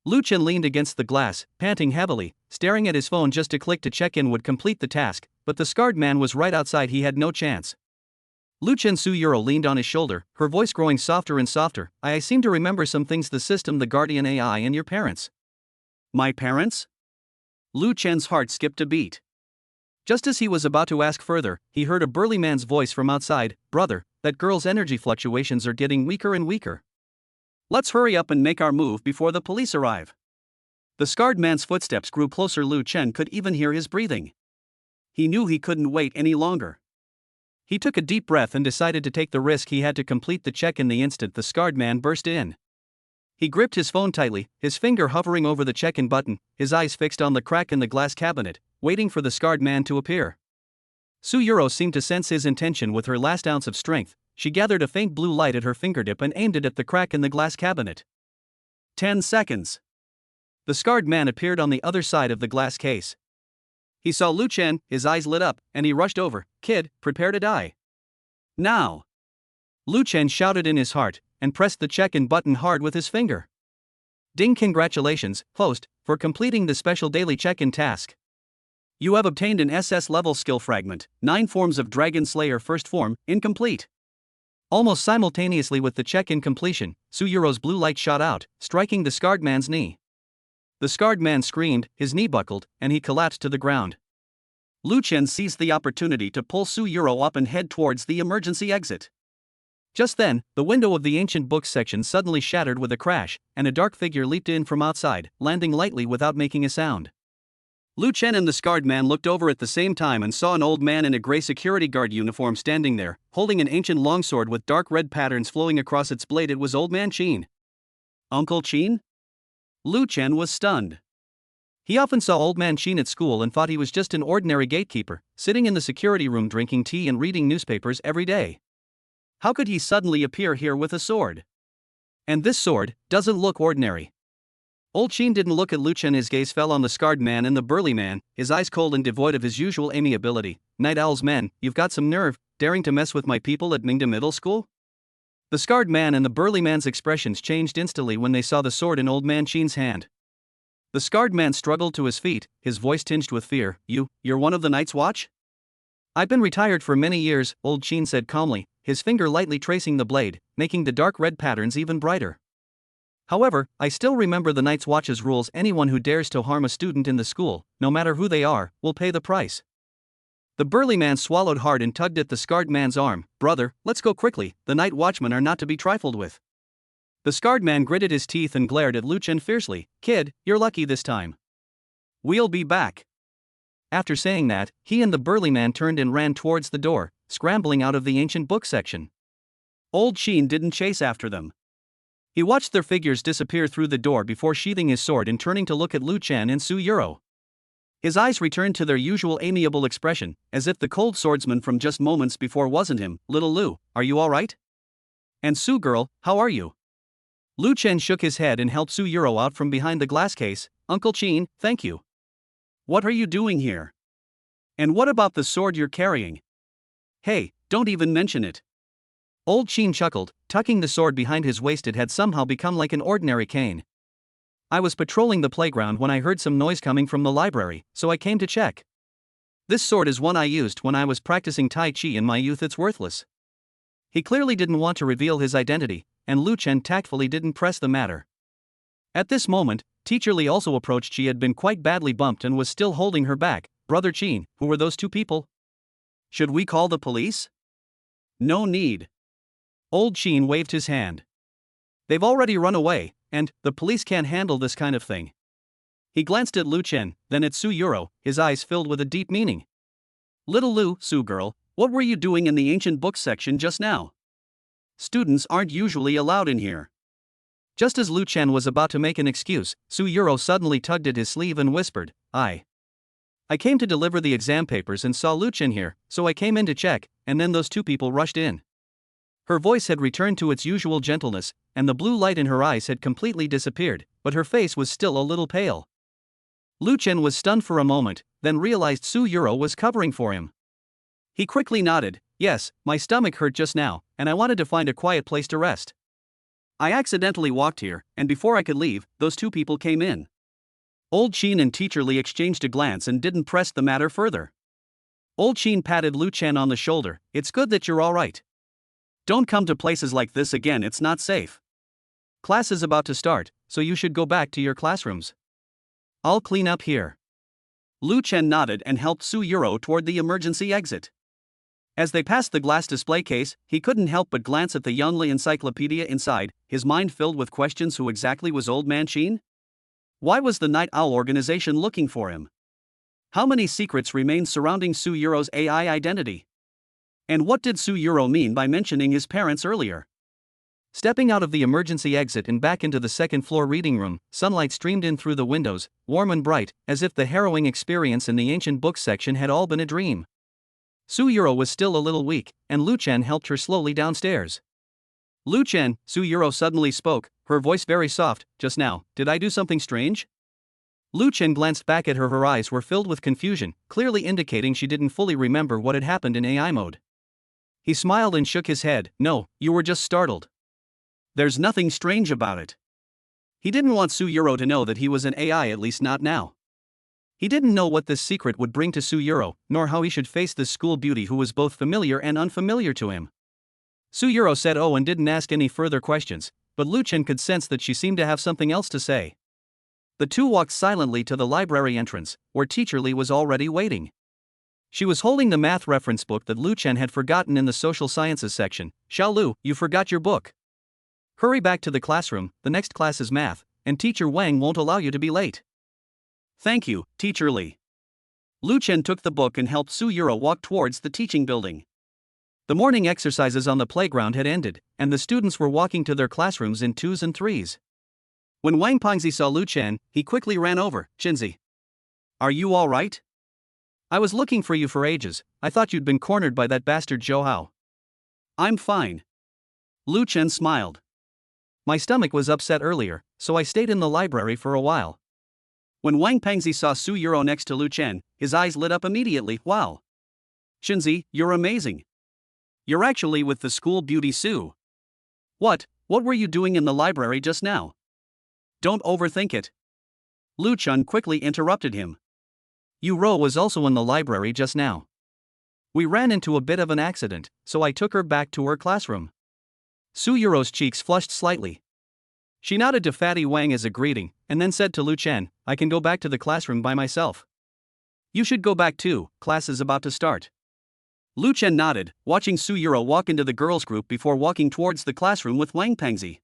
Lu Chen leaned against the glass, panting heavily, staring at his phone. Just a click to check in would complete the task, but the scarred man was right outside. He had no chance. Lu Chen. Suyuro leaned on his shoulder, her voice growing softer and softer. I seem to remember some things. The system, the Guardian AI, and your parents. My parents? Lu Chen's heart skipped a beat. Just as he was about to ask further, he heard a burly man's voice from outside. Brother, that girl's energy fluctuations are getting weaker and weaker. Let's hurry up and make our move before the police arrive. The scarred man's footsteps grew closer. Lu Chen could even hear his breathing. He knew he couldn't wait any longer. He took a deep breath and decided to take the risk. He had to complete the check in the instant the scarred man burst in. He gripped his phone tightly, his finger hovering over the check-in button, his eyes fixed on the crack in the glass cabinet, waiting for the scarred man to appear. Suyuro seemed to sense his intention. With her last ounce of strength, she gathered a faint blue light at her fingertip and aimed it at the crack in the glass cabinet. 10 seconds. The scarred man appeared on the other side of the glass case. He saw Lu Chen, his eyes lit up, and he rushed over. Kid, prepare to die. Now. Lu Chen shouted in his heart, and pressed the check-in button hard with his finger. Ding! Congratulations, host, for completing the special daily check-in task. You have obtained an SS level skill fragment, 9 forms of Dragon Slayer first form, incomplete. Almost simultaneously with the check-in completion, Suyuro's blue light shot out, striking the scarred man's knee. The scarred man screamed, his knee buckled, and he collapsed to the ground. Lu Chen seized the opportunity to pull Suyuro up and head towards the emergency exit. Just then, the window of the ancient books section suddenly shattered with a crash, and a dark figure leaped in from outside, landing lightly without making a sound. Lu Chen and the scarred man looked over at the same time and saw an old man in a gray security guard uniform standing there, holding an ancient longsword with dark red patterns flowing across its blade. It was Old Man Qin. Uncle Qin? Lu Chen was stunned. He often saw Old Man Qin at school and thought he was just an ordinary gatekeeper, sitting in the security room drinking tea and reading newspapers every day. How could he suddenly appear here with a sword? And this sword doesn't look ordinary. Old Qin didn't look at Lu Chen. His gaze fell on the scarred man and the burly man, his eyes cold and devoid of his usual amiability. Night Owl's men, you've got some nerve, daring to mess with my people at Mingda Middle School? The scarred man and the burly man's expressions changed instantly when they saw the sword in Old Man Qin's hand. The scarred man struggled to his feet, his voice tinged with fear. You're one of the Night's Watch? I've been retired for many years, Old Qin said calmly, his finger lightly tracing the blade, making the dark red patterns even brighter. However, I still remember the Night's Watch's rules. Anyone who dares to harm a student in the school, no matter who they are, will pay the price. The burly man swallowed hard and tugged at the scarred man's arm. Brother, let's go quickly, the night watchmen are not to be trifled with. The scarred man gritted his teeth and glared at Lu Chen fiercely. Kid, you're lucky this time. We'll be back. After saying that, he and the burly man turned and ran towards the door, scrambling out of the ancient book section. Old Qin didn't chase after them. He watched their figures disappear through the door before sheathing his sword and turning to look at Lu Chen and Su Yuro. His eyes returned to their usual amiable expression, as if the cold swordsman from just moments before wasn't him. Little Lu, are you alright? And Su girl, how are you? Lu Chen shook his head and helped Su Yuro out from behind the glass case. Uncle Qin, thank you. What are you doing here? And what about the sword you're carrying? Hey, don't even mention it. Old Qin chuckled, tucking the sword behind his waist. It had somehow become like an ordinary cane. I was patrolling the playground when I heard some noise coming from the library, so I came to check. This sword is one I used when I was practicing Tai Chi in my youth. It's worthless. He clearly didn't want to reveal his identity, and Lu Chen tactfully didn't press the matter. At this moment, Teacher Li also approached. She had been quite badly bumped and was still holding her back. Brother Qin, who were those two people? Should we call the police? No need. Old Qin waved his hand. They've already run away, and the police can't handle this kind of thing. He glanced at Lu Chen, then at Su Yuro, his eyes filled with a deep meaning. Little Lu, Su girl, what were you doing in the ancient books section just now? Students aren't usually allowed in here. Just as Lu Chen was about to make an excuse, Su Yuro suddenly tugged at his sleeve and whispered, I came to deliver the exam papers and saw Lu Chen here, so I came in to check, and then those two people rushed in. Her voice had returned to its usual gentleness, and the blue light in her eyes had completely disappeared, but her face was still a little pale. Lu Chen was stunned for a moment, then realized Su Yuro was covering for him. He quickly nodded. Yes, my stomach hurt just now, and I wanted to find a quiet place to rest. I accidentally walked here, and before I could leave, those two people came in. Old Qin and Teacher Li exchanged a glance and didn't press the matter further. Old Qin patted Lu Chen on the shoulder. It's good that you're alright. Don't come to places like this again, it's not safe. Class is about to start, so you should go back to your classrooms. I'll clean up here. Lu Chen nodded and helped Su Yuro toward the emergency exit. As they passed the glass display case, he couldn't help but glance at the Yunli encyclopedia inside, his mind filled with questions. Who exactly was Old Man Qin? Why was the Night Owl organization looking for him? How many secrets remained surrounding Su Yuro's AI identity? And what did Su Yuro mean by mentioning his parents earlier? Stepping out of the emergency exit and back into the second-floor reading room, sunlight streamed in through the windows, warm and bright, as if the harrowing experience in the ancient books section had all been a dream. Su Yuro was still a little weak, and Lu Chen helped her slowly downstairs. Lu Chen, Su Yuro suddenly spoke, her voice very soft. Just now, did I do something strange? Lu Chen glanced back at her. Her eyes were filled with confusion, clearly indicating she didn't fully remember what had happened in AI mode. He smiled and shook his head. No, you were just startled. There's nothing strange about it. He didn't want Su Yuro to know that he was an AI, at least not now. He didn't know what this secret would bring to Su Yuro, nor how he should face this school beauty who was both familiar and unfamiliar to him. Su Yuro said oh and didn't ask any further questions, but Lu Chen could sense that she seemed to have something else to say. The two walked silently to the library entrance, where Teacher Li was already waiting. She was holding the math reference book that Lu Chen had forgotten in the social sciences section. Xiao Lu, you forgot your book. Hurry back to the classroom, the next class is math, and Teacher Wang won't allow you to be late. Thank you, Teacher Li. Lu Chen took the book and helped Su Yuro walk towards the teaching building. The morning exercises on the playground had ended, and the students were walking to their classrooms in twos and threes. When Wang Pengzi saw Lu Chen, he quickly ran over. Qinzi, are you all right? I was looking for you for ages. I thought you'd been cornered by that bastard Zhou Hao. I'm fine. Lu Chen smiled. My stomach was upset earlier, so I stayed in the library for a while. When Wang Pengzi saw Su Yuro next to Lu Chen, his eyes lit up immediately. Wow. Qinzi, you're amazing. You're actually with the school beauty Su. What were you doing in the library just now? Don't overthink it. Lu Chen quickly interrupted him. Yu Ro was also in the library just now. We ran into a bit of an accident, so I took her back to her classroom. Su Yuro's cheeks flushed slightly. She nodded to Fatty Wang as a greeting, and then said to Lu Chen, I can go back to the classroom by myself. You should go back too, class is about to start. Lu Chen nodded, watching Su Yuro walk into the girls' group before walking towards the classroom with Wang Pengzi.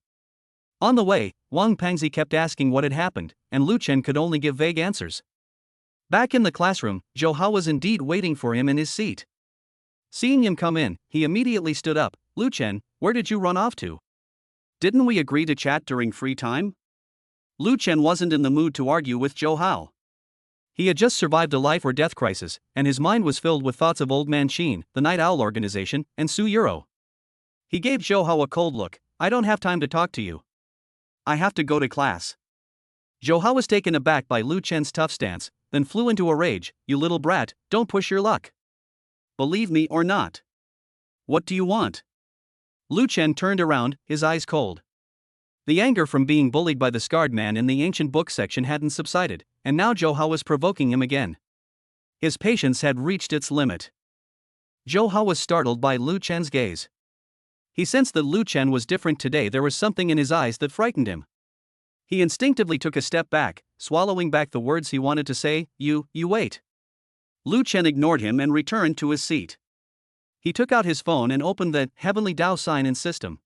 On the way, Wang Pengzi kept asking what had happened, and Lu Chen could only give vague answers. Back in the classroom, Zhou Hao was indeed waiting for him in his seat. Seeing him come in, he immediately stood up. Lu Chen, where did you run off to? Didn't we agree to chat during free time? Lu Chen wasn't in the mood to argue with Zhou Hao. He had just survived a life or death crisis, and his mind was filled with thoughts of Old Man Qin, the Night Owl organization, and Su Yuro. He gave Zhou Hao a cold look. I don't have time to talk to you. I have to go to class. Zhou Hao was taken aback by Lu Chen's tough stance, then flew into a rage. You little brat, don't push your luck. Believe me or not. What do you want? Lu Chen turned around, his eyes cold. The anger from being bullied by the scarred man in the ancient book section hadn't subsided, and now Zhou Hao was provoking him again. His patience had reached its limit. Zhou Hao was startled by Lu Chen's gaze. He sensed that Lu Chen was different today. There was something in his eyes that frightened him. He instinctively took a step back, swallowing back the words he wanted to say. You wait. Lu Chen ignored him and returned to his seat. He took out his phone and opened the Heavenly Dao sign and system.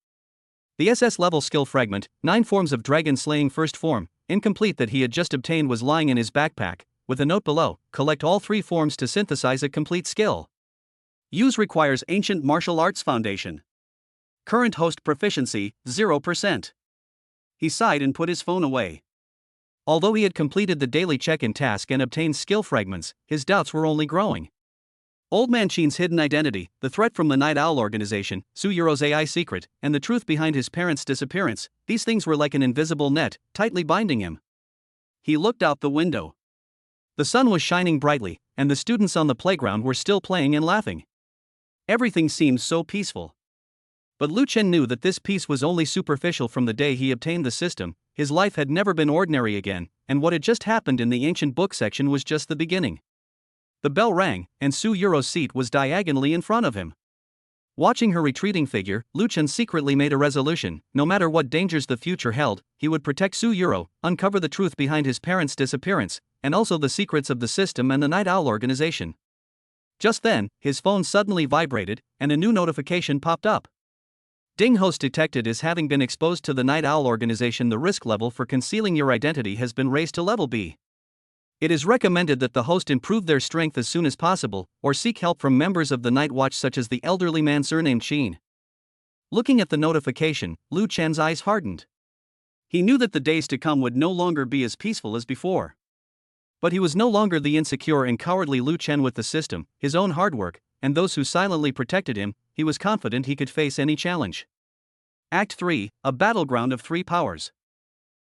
The SS level skill fragment, 9 forms of dragon slaying first form, incomplete that he had just obtained, was lying in his backpack, with a note below: collect all 3 forms to synthesize a complete skill. Use requires Ancient Martial Arts Foundation. Current host proficiency, 0%. He sighed and put his phone away. Although he had completed the daily check-in task and obtained skill fragments, his doubts were only growing. Old Man Qin's hidden identity, the threat from the Night Owl organization, Su Yuro's AI secret, and the truth behind his parents' disappearance, these things were like an invisible net, tightly binding him. He looked out the window. The sun was shining brightly, and the students on the playground were still playing and laughing. Everything seemed so peaceful. But Lu Chen knew that this peace was only superficial. From the day he obtained the system, his life had never been ordinary again, and what had just happened in the ancient book section was just the beginning. The bell rang, and Su Yuro's seat was diagonally in front of him. Watching her retreating figure, Lu Chen secretly made a resolution: no matter what dangers the future held, he would protect Su Yuro, uncover the truth behind his parents' disappearance, and also the secrets of the system and the Night Owl organization. Just then, his phone suddenly vibrated, and a new notification popped up. Ding, host detected as having been exposed to the Night Owl organization. The risk level for concealing your identity has been raised to level B. It is recommended that the host improve their strength as soon as possible, or seek help from members of the Night Watch such as the elderly man surnamed Qin. Looking at the notification, Lu Chen's eyes hardened. He knew that the days to come would no longer be as peaceful as before. But he was no longer the insecure and cowardly Lu Chen. With the system, his own hard work, and those who silently protected him, he was confident he could face any challenge. Act 3, a battleground of 3 powers.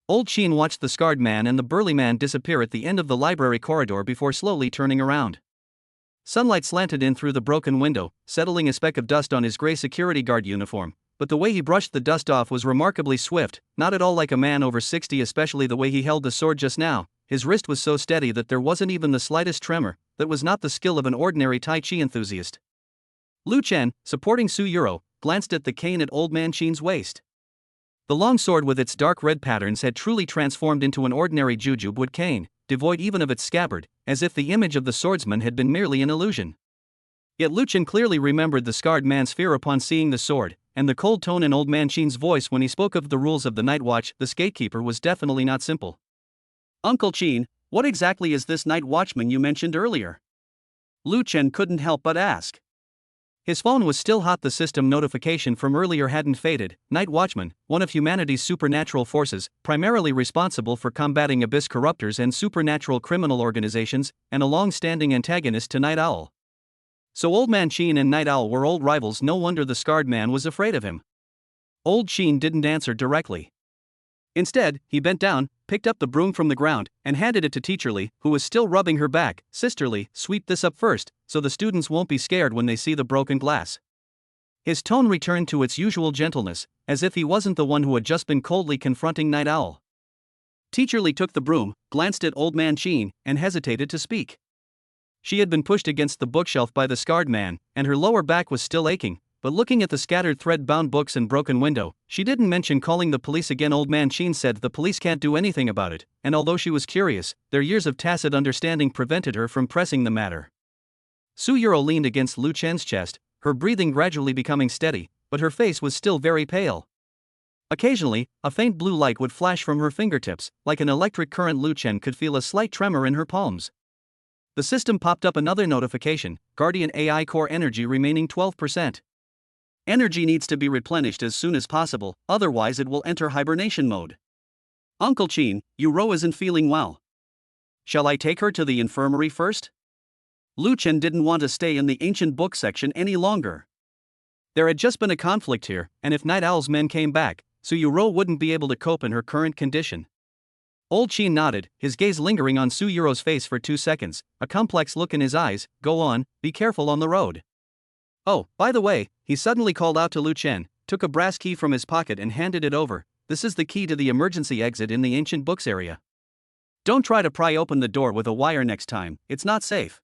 Old Qin watched the scarred man and the burly man disappear at the end of the library corridor before slowly turning around. Sunlight slanted in through the broken window, settling a speck of dust on his gray security guard uniform, but the way he brushed the dust off was remarkably swift, not at all like a man over 60, especially the way he held the sword just now. His wrist was so steady that there wasn't even the slightest tremor. That was not the skill of an ordinary Tai Chi enthusiast. Lu Chen, supporting Su Yuro, glanced at the cane at Old Man Qin's waist. The long sword with its dark red patterns had truly transformed into an ordinary jujube cane, devoid even of its scabbard, as if the image of the swordsman had been merely an illusion. Yet Lu Chen clearly remembered the scarred man's fear upon seeing the sword, and the cold tone in Old Man Qin's voice when he spoke of the rules of the Night Watch. This gatekeeper was definitely not simple. Uncle Qin, what exactly is this night watchman you mentioned earlier? Lu Chen couldn't help but ask. His phone was still hot. The system notification from earlier hadn't faded. Night Watchman, one of humanity's supernatural forces, primarily responsible for combating abyss corruptors and supernatural criminal organizations, and a long-standing antagonist to Night Owl. So Old Man Qin and Night Owl were old rivals. No wonder the scarred man was afraid of him. Old Qin didn't answer directly. Instead, he bent down, picked up the broom from the ground, and handed it to Teacher Li, who was still rubbing her back. Sisterly, sweep this up first, so the students won't be scared when they see the broken glass. His tone returned to its usual gentleness, as if he wasn't the one who had just been coldly confronting Night Owl. Teacher Li took the broom, glanced at Old Man Qin, and hesitated to speak. She had been pushed against the bookshelf by the scarred man, and her lower back was still aching. But looking at the scattered thread-bound books and broken window, she didn't mention calling the police again. Old Man Qin said the police can't do anything about it, and although she was curious, their years of tacit understanding prevented her from pressing the matter. Su Yuro leaned against Lu Chen's chest, her breathing gradually becoming steady, but her face was still very pale. Occasionally, a faint blue light would flash from her fingertips, like an electric current. Lu Chen could feel a slight tremor in her palms. The system popped up another notification: Guardian AI Core Energy remaining 12%. Energy needs to be replenished as soon as possible, otherwise it will enter hibernation mode. Uncle Chin, Yu-ro isn't feeling well. Shall I take her to the infirmary first? Lu Chen didn't want to stay in the ancient book section any longer. There had just been a conflict here, and if Night Owl's men came back, Su Yu-ro wouldn't be able to cope in her current condition. Old Chin nodded, his gaze lingering on Su Yu-ro's face for 2 seconds, a complex look in his eyes. Go on, be careful on the road. Oh, by the way, he suddenly called out to Lu Chen, took a brass key from his pocket and handed it over. This is the key to the emergency exit in the ancient books area. Don't try to pry open the door with a wire next time, it's not safe.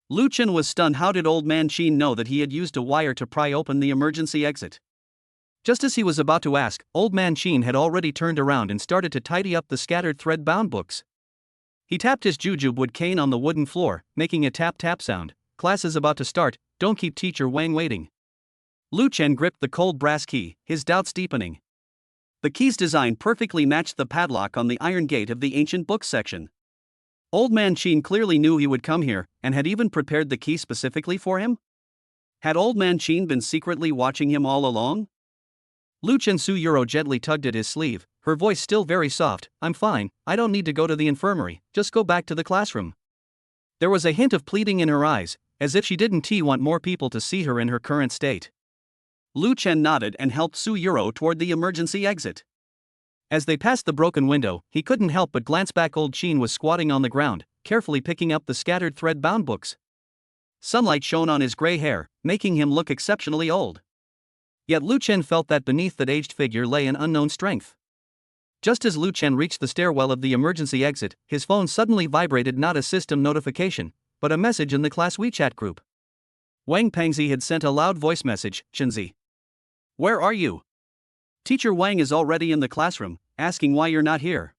Lu Chen was stunned. How did old man Chin know that he had used a wire to pry open the emergency exit? Just as he was about to ask, old man Chin had already turned around and started to tidy up the scattered thread-bound books. He tapped his jujube cane on the wooden floor, making a tap-tap sound. Class is about to start, don't keep teacher Wang waiting. Lu Chen gripped the cold brass key, his doubts deepening. The key's design perfectly matched the padlock on the iron gate of the ancient books section. Old man Chin clearly knew he would come here, and had even prepared the key specifically for him? Had old man Chin been secretly watching him all along? Lu Chen Su Yu-ro gently tugged at his sleeve, her voice still very soft. I'm fine, I don't need to go to the infirmary, just go back to the classroom. There was a hint of pleading in her eyes, as if she didn't want more people to see her in her current state. Lu Chen nodded and helped Su Yu-ro toward the emergency exit. As they passed the broken window, he couldn't help but glance back. Old Chin was squatting on the ground, carefully picking up the scattered thread-bound books. Sunlight shone on his gray hair, making him look exceptionally old. Yet Lu Chen felt that beneath that aged figure lay an unknown strength. Just as Lu Chen reached the stairwell of the emergency exit, his phone suddenly vibrated. Not a system notification, but a message in the class WeChat group. Wang Pengzi had sent a loud voice message. Chenzi, where are you? Teacher Wang is already in the classroom, asking why you're not here.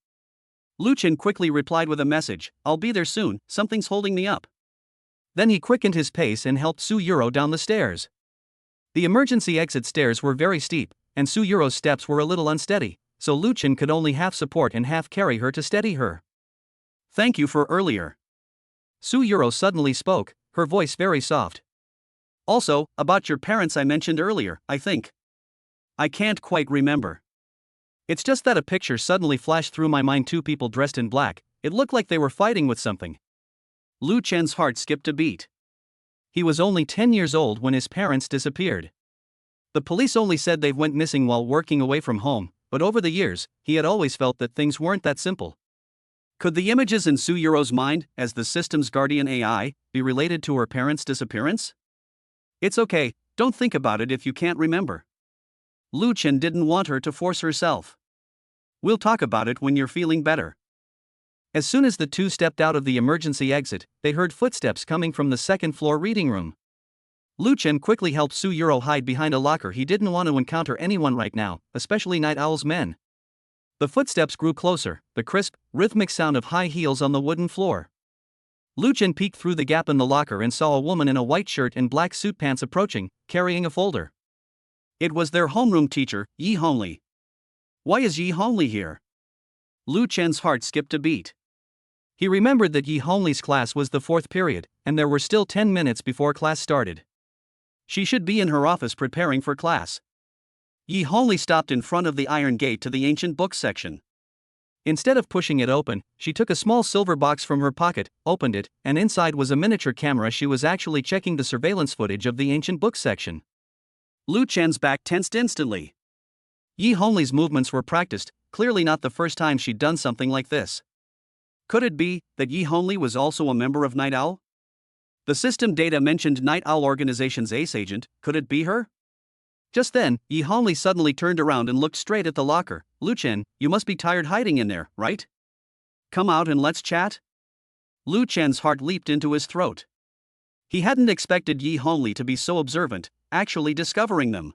Lu Chen quickly replied with a message, I'll be there soon, something's holding me up. Then he quickened his pace and helped Su Yu-ro down the stairs. The emergency exit stairs were very steep, and Su Yu-ro's steps were a little unsteady, so Lu Chen could only half support and half carry her to steady her. Thank you for earlier. Su Yu-ro suddenly spoke, her voice very soft. Also, about your parents I mentioned earlier, I think. I can't quite remember. It's just that a picture suddenly flashed through my mind. 2 people dressed in black, it looked like they were fighting with something. Lu Chen's heart skipped a beat. He was only 10 years old when his parents disappeared. The police only said they went missing while working away from home, but over the years, he had always felt that things weren't that simple. Could the images in Su Yu-ro's mind, as the system's guardian AI, be related to her parents' disappearance? It's okay, don't think about it if you can't remember. Lu Chen didn't want her to force herself. We'll talk about it when you're feeling better. As soon as the two stepped out of the emergency exit, they heard footsteps coming from the second-floor reading room. Lu Chen quickly helped Su Yu-ro hide behind a locker. He didn't want to encounter anyone right now, especially Night Owl's men. The footsteps grew closer, the crisp, rhythmic sound of high heels on the wooden floor. Lu Chen peeked through the gap in the locker and saw a woman in a white shirt and black suit pants approaching, carrying a folder. It was their homeroom teacher, Yi Hongli. Why is Yi Hongli here? Lu Chen's heart skipped a beat. He remembered that Yi Hongli's class was the 4th period, and there were still 10 minutes before class started. She should be in her office preparing for class. Yi Hongli stopped in front of the iron gate to the ancient books section. Instead of pushing it open, she took a small silver box from her pocket, opened it, and inside was a miniature camera. She was actually checking the surveillance footage of the ancient books section. Lu Chen's back tensed instantly. Yi Hongli's movements were practiced, clearly not the first time she'd done something like this. Could it be that Yi Hongli was also a member of Night Owl? The system data mentioned Night Owl Organization's ace agent. Could it be her? Just then, Yi Hongli suddenly turned around and looked straight at the locker. Lu Chen, you must be tired hiding in there, right? Come out and let's chat? Lu Chen's heart leaped into his throat. He hadn't expected Yi Hongli to be so observant, actually discovering them.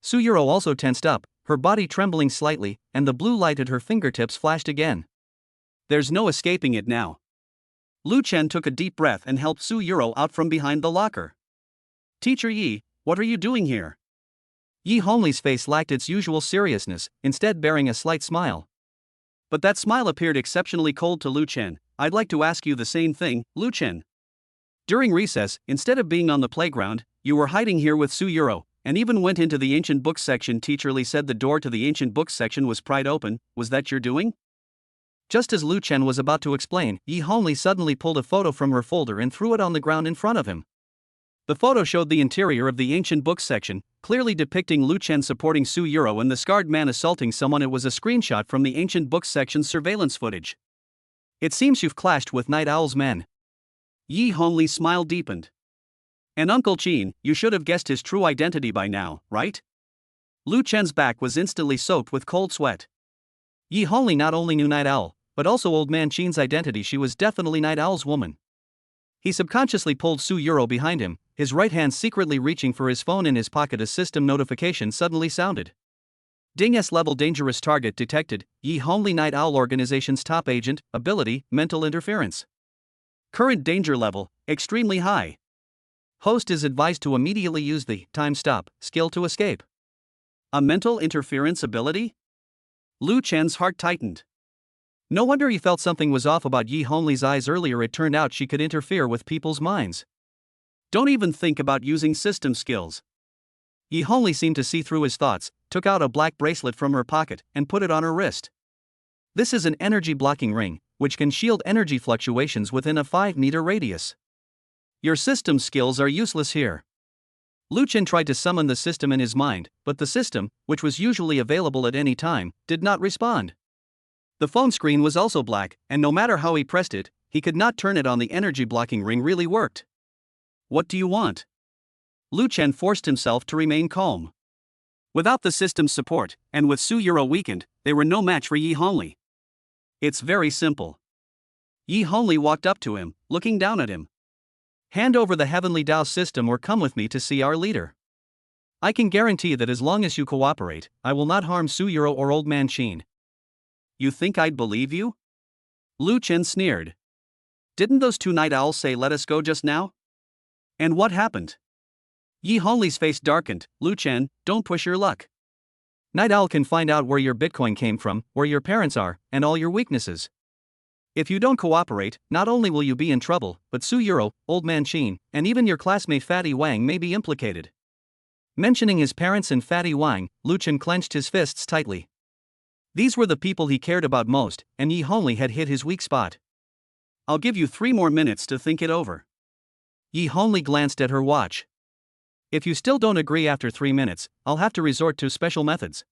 Su Yu-ro also tensed up, her body trembling slightly, and the blue light at her fingertips flashed again. There's no escaping it now. Lu Chen took a deep breath and helped Su Yu-ro out from behind the locker. Teacher Yi, what are you doing here? Yi Hongli's face lacked its usual seriousness, instead bearing a slight smile. But that smile appeared exceptionally cold to Lu Chen. I'd like to ask you the same thing, Lu Chen. During recess, instead of being on the playground, you were hiding here with Su Yu-ro, and even went into the ancient books section. Teacher Li said the door to the ancient books section was pried open. Was that your doing? Just as Lu Chen was about to explain, Yi Hongli suddenly pulled a photo from her folder and threw it on the ground in front of him. The photo showed the interior of the ancient books section, clearly depicting Lu Chen supporting Su Yuro and the scarred man assaulting someone. It was a screenshot from the ancient books section's surveillance footage. It seems you've clashed with Night Owl's men. Yi Hongli's smile deepened. And Uncle Qin, you should have guessed his true identity by now, right? Lu Chen's back was instantly soaked with cold sweat. Yi Hongli not only knew Night Owl, but also Old Man Qin's identity. She was definitely Night Owl's woman. He subconsciously pulled Su Yuro behind him, his right hand secretly reaching for his phone in his pocket. A system notification suddenly sounded. Ding. S-level dangerous target detected. Yi Hongli, Night Owl Organization's top agent. Ability, mental interference. Current danger level, extremely high. Host is advised to immediately use the time stop skill to escape. A mental interference ability? Lu Chen's heart tightened. No wonder he felt something was off about Yi Hongli's eyes earlier. It turned out she could interfere with people's minds. Don't even think about using system skills. Yi Hongli seemed to see through his thoughts, took out a black bracelet from her pocket, and put it on her wrist. This is an energy blocking ring, which can shield energy fluctuations within a 5-meter radius. Your system skills are useless here. Lu Chen tried to summon the system in his mind, but the system, which was usually available at any time, did not respond. The phone screen was also black, and no matter how he pressed it, he could not turn it on. The energy blocking ring really worked. What do you want? Lu Chen forced himself to remain calm. Without the system's support, and with Su Yuro weakened, they were no match for Yi Hongli. It's very simple. Yi Hongli walked up to him, looking down at him. Hand over the Heavenly Dao system or come with me to see our leader. I can guarantee that as long as you cooperate, I will not harm Su Yuro or Old Man Qin. You think I'd believe you? Lu Chen sneered. Didn't those two Night Owls say let us go just now? And what happened? Yi Hongli's face darkened. Lu Chen, don't push your luck. Night Owl can find out where your Bitcoin came from, where your parents are, and all your weaknesses. If you don't cooperate, not only will you be in trouble, but Su Yuro, Old Man Qin, and even your classmate Fatty Wang may be implicated. Mentioning his parents and Fatty Wang, Lu Chen clenched his fists tightly. These were the people he cared about most, and Yi Hongli had hit his weak spot. I'll give you 3 more minutes to think it over. Yi Hongli glanced at her watch. If you still don't agree after 3 minutes, I'll have to resort to special methods.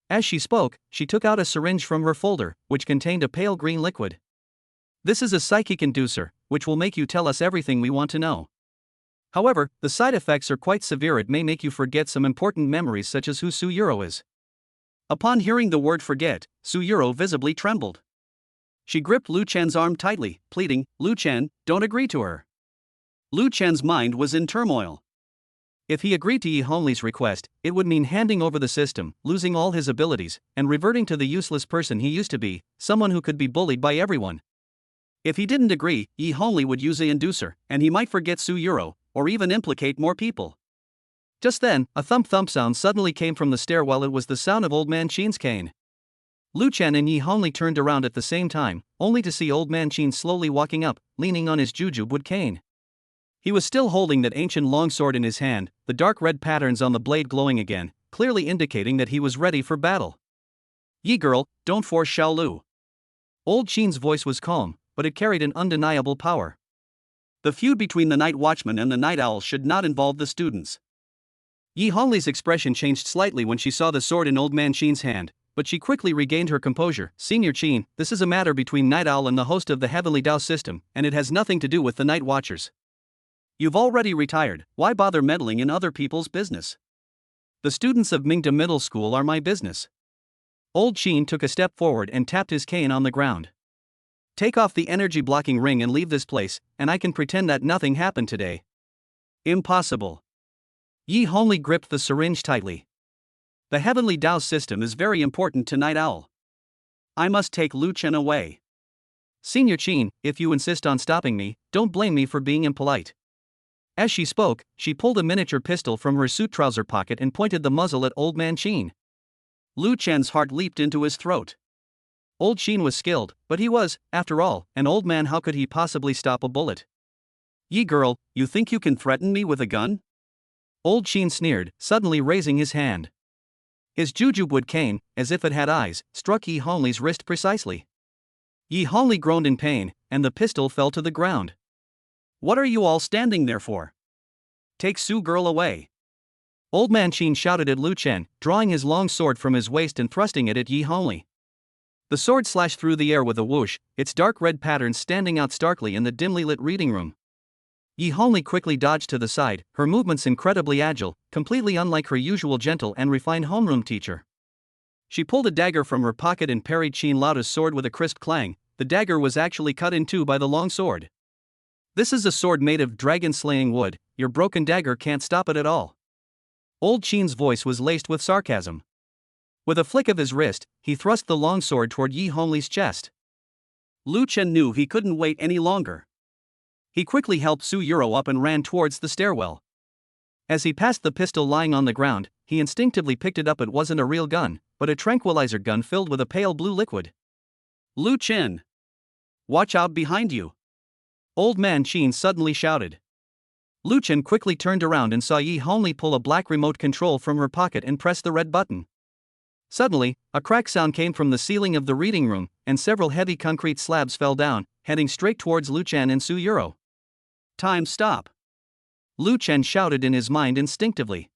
As she spoke, she took out a syringe from her folder, which contained a pale green liquid. This is a psychic inducer, which will make you tell us everything we want to know. However, the side effects are quite severe. It may make you forget some important memories such as who Su Yuro is. Upon hearing the word forget, Su Yuro visibly trembled. She gripped Lu Chen's arm tightly, pleading, Lu Chen, don't agree to her. Lu Chen's mind was in turmoil. If he agreed to Yi Hongli's request, it would mean handing over the system, losing all his abilities, and reverting to the useless person he used to be, someone who could be bullied by everyone. If he didn't agree, Yi Hongli would use the inducer, and he might forget Su Yuro, or even implicate more people. Just then, a thump-thump sound suddenly came from the stairwell. It was the sound of Old Man Qin's cane. Lu Chen and Yi Hongli turned around at the same time, only to see Old Man Qin slowly walking up, leaning on his jujube cane. He was still holding that ancient longsword in his hand, the dark red patterns on the blade glowing again, clearly indicating that he was ready for battle. Yi girl, don't force Xiaolu. Old Qin's voice was calm, but it carried an undeniable power. The feud between the Night Watchman and the Night Owl should not involve the students. Yi Hongli's expression changed slightly when she saw the sword in Old Man Qin's hand, but she quickly regained her composure. Senior Qin, this is a matter between Night Owl and the host of the Heavenly Dao system, and it has nothing to do with the Night Watchers. You've already retired, why bother meddling in other people's business? The students of Mingda Middle School are my business. Old Qin took a step forward and tapped his cane on the ground. Take off the energy blocking ring and leave this place, and I can pretend that nothing happened today. Impossible. Yi Hongli gripped the syringe tightly. The Heavenly Dao system is very important to Night Owl. I must take Lu Chen away. Senior Qin, if you insist on stopping me, don't blame me for being impolite. As she spoke, she pulled a miniature pistol from her suit trouser pocket and pointed the muzzle at Old Man Qin. Lu Chen's heart leaped into his throat. Old Qin was skilled, but he was, after all, an old man. How could he possibly stop a bullet? Yi girl, you think you can threaten me with a gun? Old Sheen sneered, suddenly raising his hand. His jujube cane, as if it had eyes, struck Yi Honglei's wrist precisely. Yi Honglei groaned in pain, and the pistol fell to the ground. What are you all standing there for? Take Su girl away. Old Man Sheen shouted at Lu Chen, drawing his long sword from his waist and thrusting it at Yi Honglei. The sword slashed through the air with a whoosh, its dark red patterns standing out starkly in the dimly lit reading room. Yi Honglei quickly dodged to the side, her movements incredibly agile, completely unlike her usual gentle and refined homeroom teacher. She pulled a dagger from her pocket and parried Qin Laoda's sword with a crisp clang. The dagger was actually cut in two by the long sword. This is a sword made of dragon-slaying wood, your broken dagger can't stop it at all. Old Qin's voice was laced with sarcasm. With a flick of his wrist, he thrust the long sword toward Yi Honglei's chest. Lu Chen knew he couldn't wait any longer. He quickly helped Su Yuro up and ran towards the stairwell. As he passed the pistol lying on the ground, he instinctively picked it up. It wasn't a real gun, but a tranquilizer gun filled with a pale blue liquid. Lu Chen! Watch out behind you! Old Man Sheen suddenly shouted. Lu Chen quickly turned around and saw Yi Honglei pull a black remote control from her pocket and press the red button. Suddenly, a crack sound came from the ceiling of the reading room, and several heavy concrete slabs fell down, heading straight towards Lu Chen and Su Yuro. Time stop! Lu Chen shouted in his mind instinctively.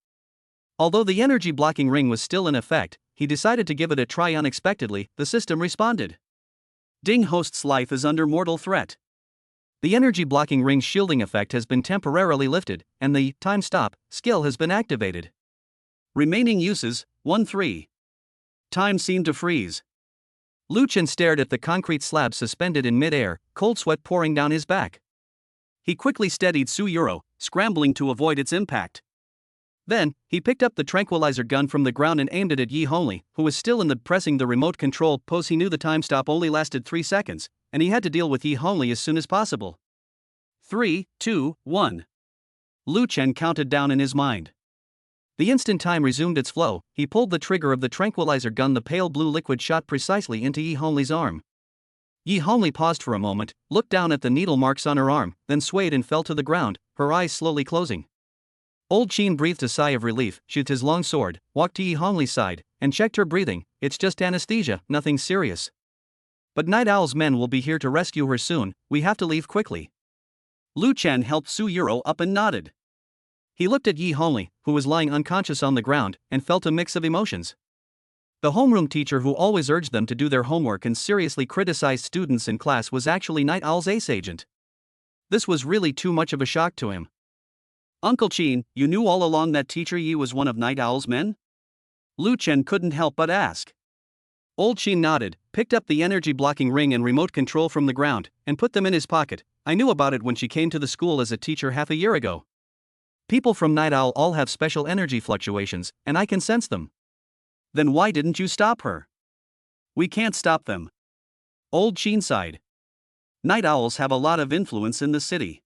Although the energy blocking ring was still in effect, he decided to give it a try. Unexpectedly, the system responded. Ding host's life is under mortal threat. The energy blocking ring's shielding effect has been temporarily lifted, and the time stop skill has been activated. Remaining uses 1-3. Time seemed to freeze. Lu Chen stared at the concrete slab suspended in mid-air, cold sweat pouring down his back. He quickly steadied Su Yuro, scrambling to avoid its impact. Then, he picked up the tranquilizer gun from the ground and aimed it at Yi Honglei, who was still in the pressing the remote control pose. He knew the time stop only lasted 3 seconds, and he had to deal with Yi Honglei as soon as possible. 3, 2, 1. Lu Chen counted down in his mind. The instant time resumed its flow, he pulled the trigger of the tranquilizer gun. The pale blue liquid shot precisely into Yi Honglei's arm. Yi Honglei paused for a moment, looked down at the needle marks on her arm, then swayed and fell to the ground, her eyes slowly closing. Old Qin breathed a sigh of relief, sheathed his long sword, walked to Yi Honglei's side, and checked her breathing. It's just anesthesia, nothing serious. But Night Owl's men will be here to rescue her soon, we have to leave quickly. Lu Chen helped Su Yuro up and nodded. He looked at Yi Honglei, who was lying unconscious on the ground, and felt a mix of emotions. The homeroom teacher who always urged them to do their homework and seriously criticized students in class was actually Night Owl's ace agent. This was really too much of a shock to him. Uncle Qin, you knew all along that teacher Yi was one of Night Owl's men? Lu Chen couldn't help but ask. Old Qin nodded, picked up the energy-blocking ring and remote control from the ground, and put them in his pocket. I knew about it when she came to the school as a teacher half a year ago. People from Night Owl all have special energy fluctuations, and I can sense them. Then why didn't you stop her? We can't stop them. Old Qin sighed. Night Owls have a lot of influence in the city.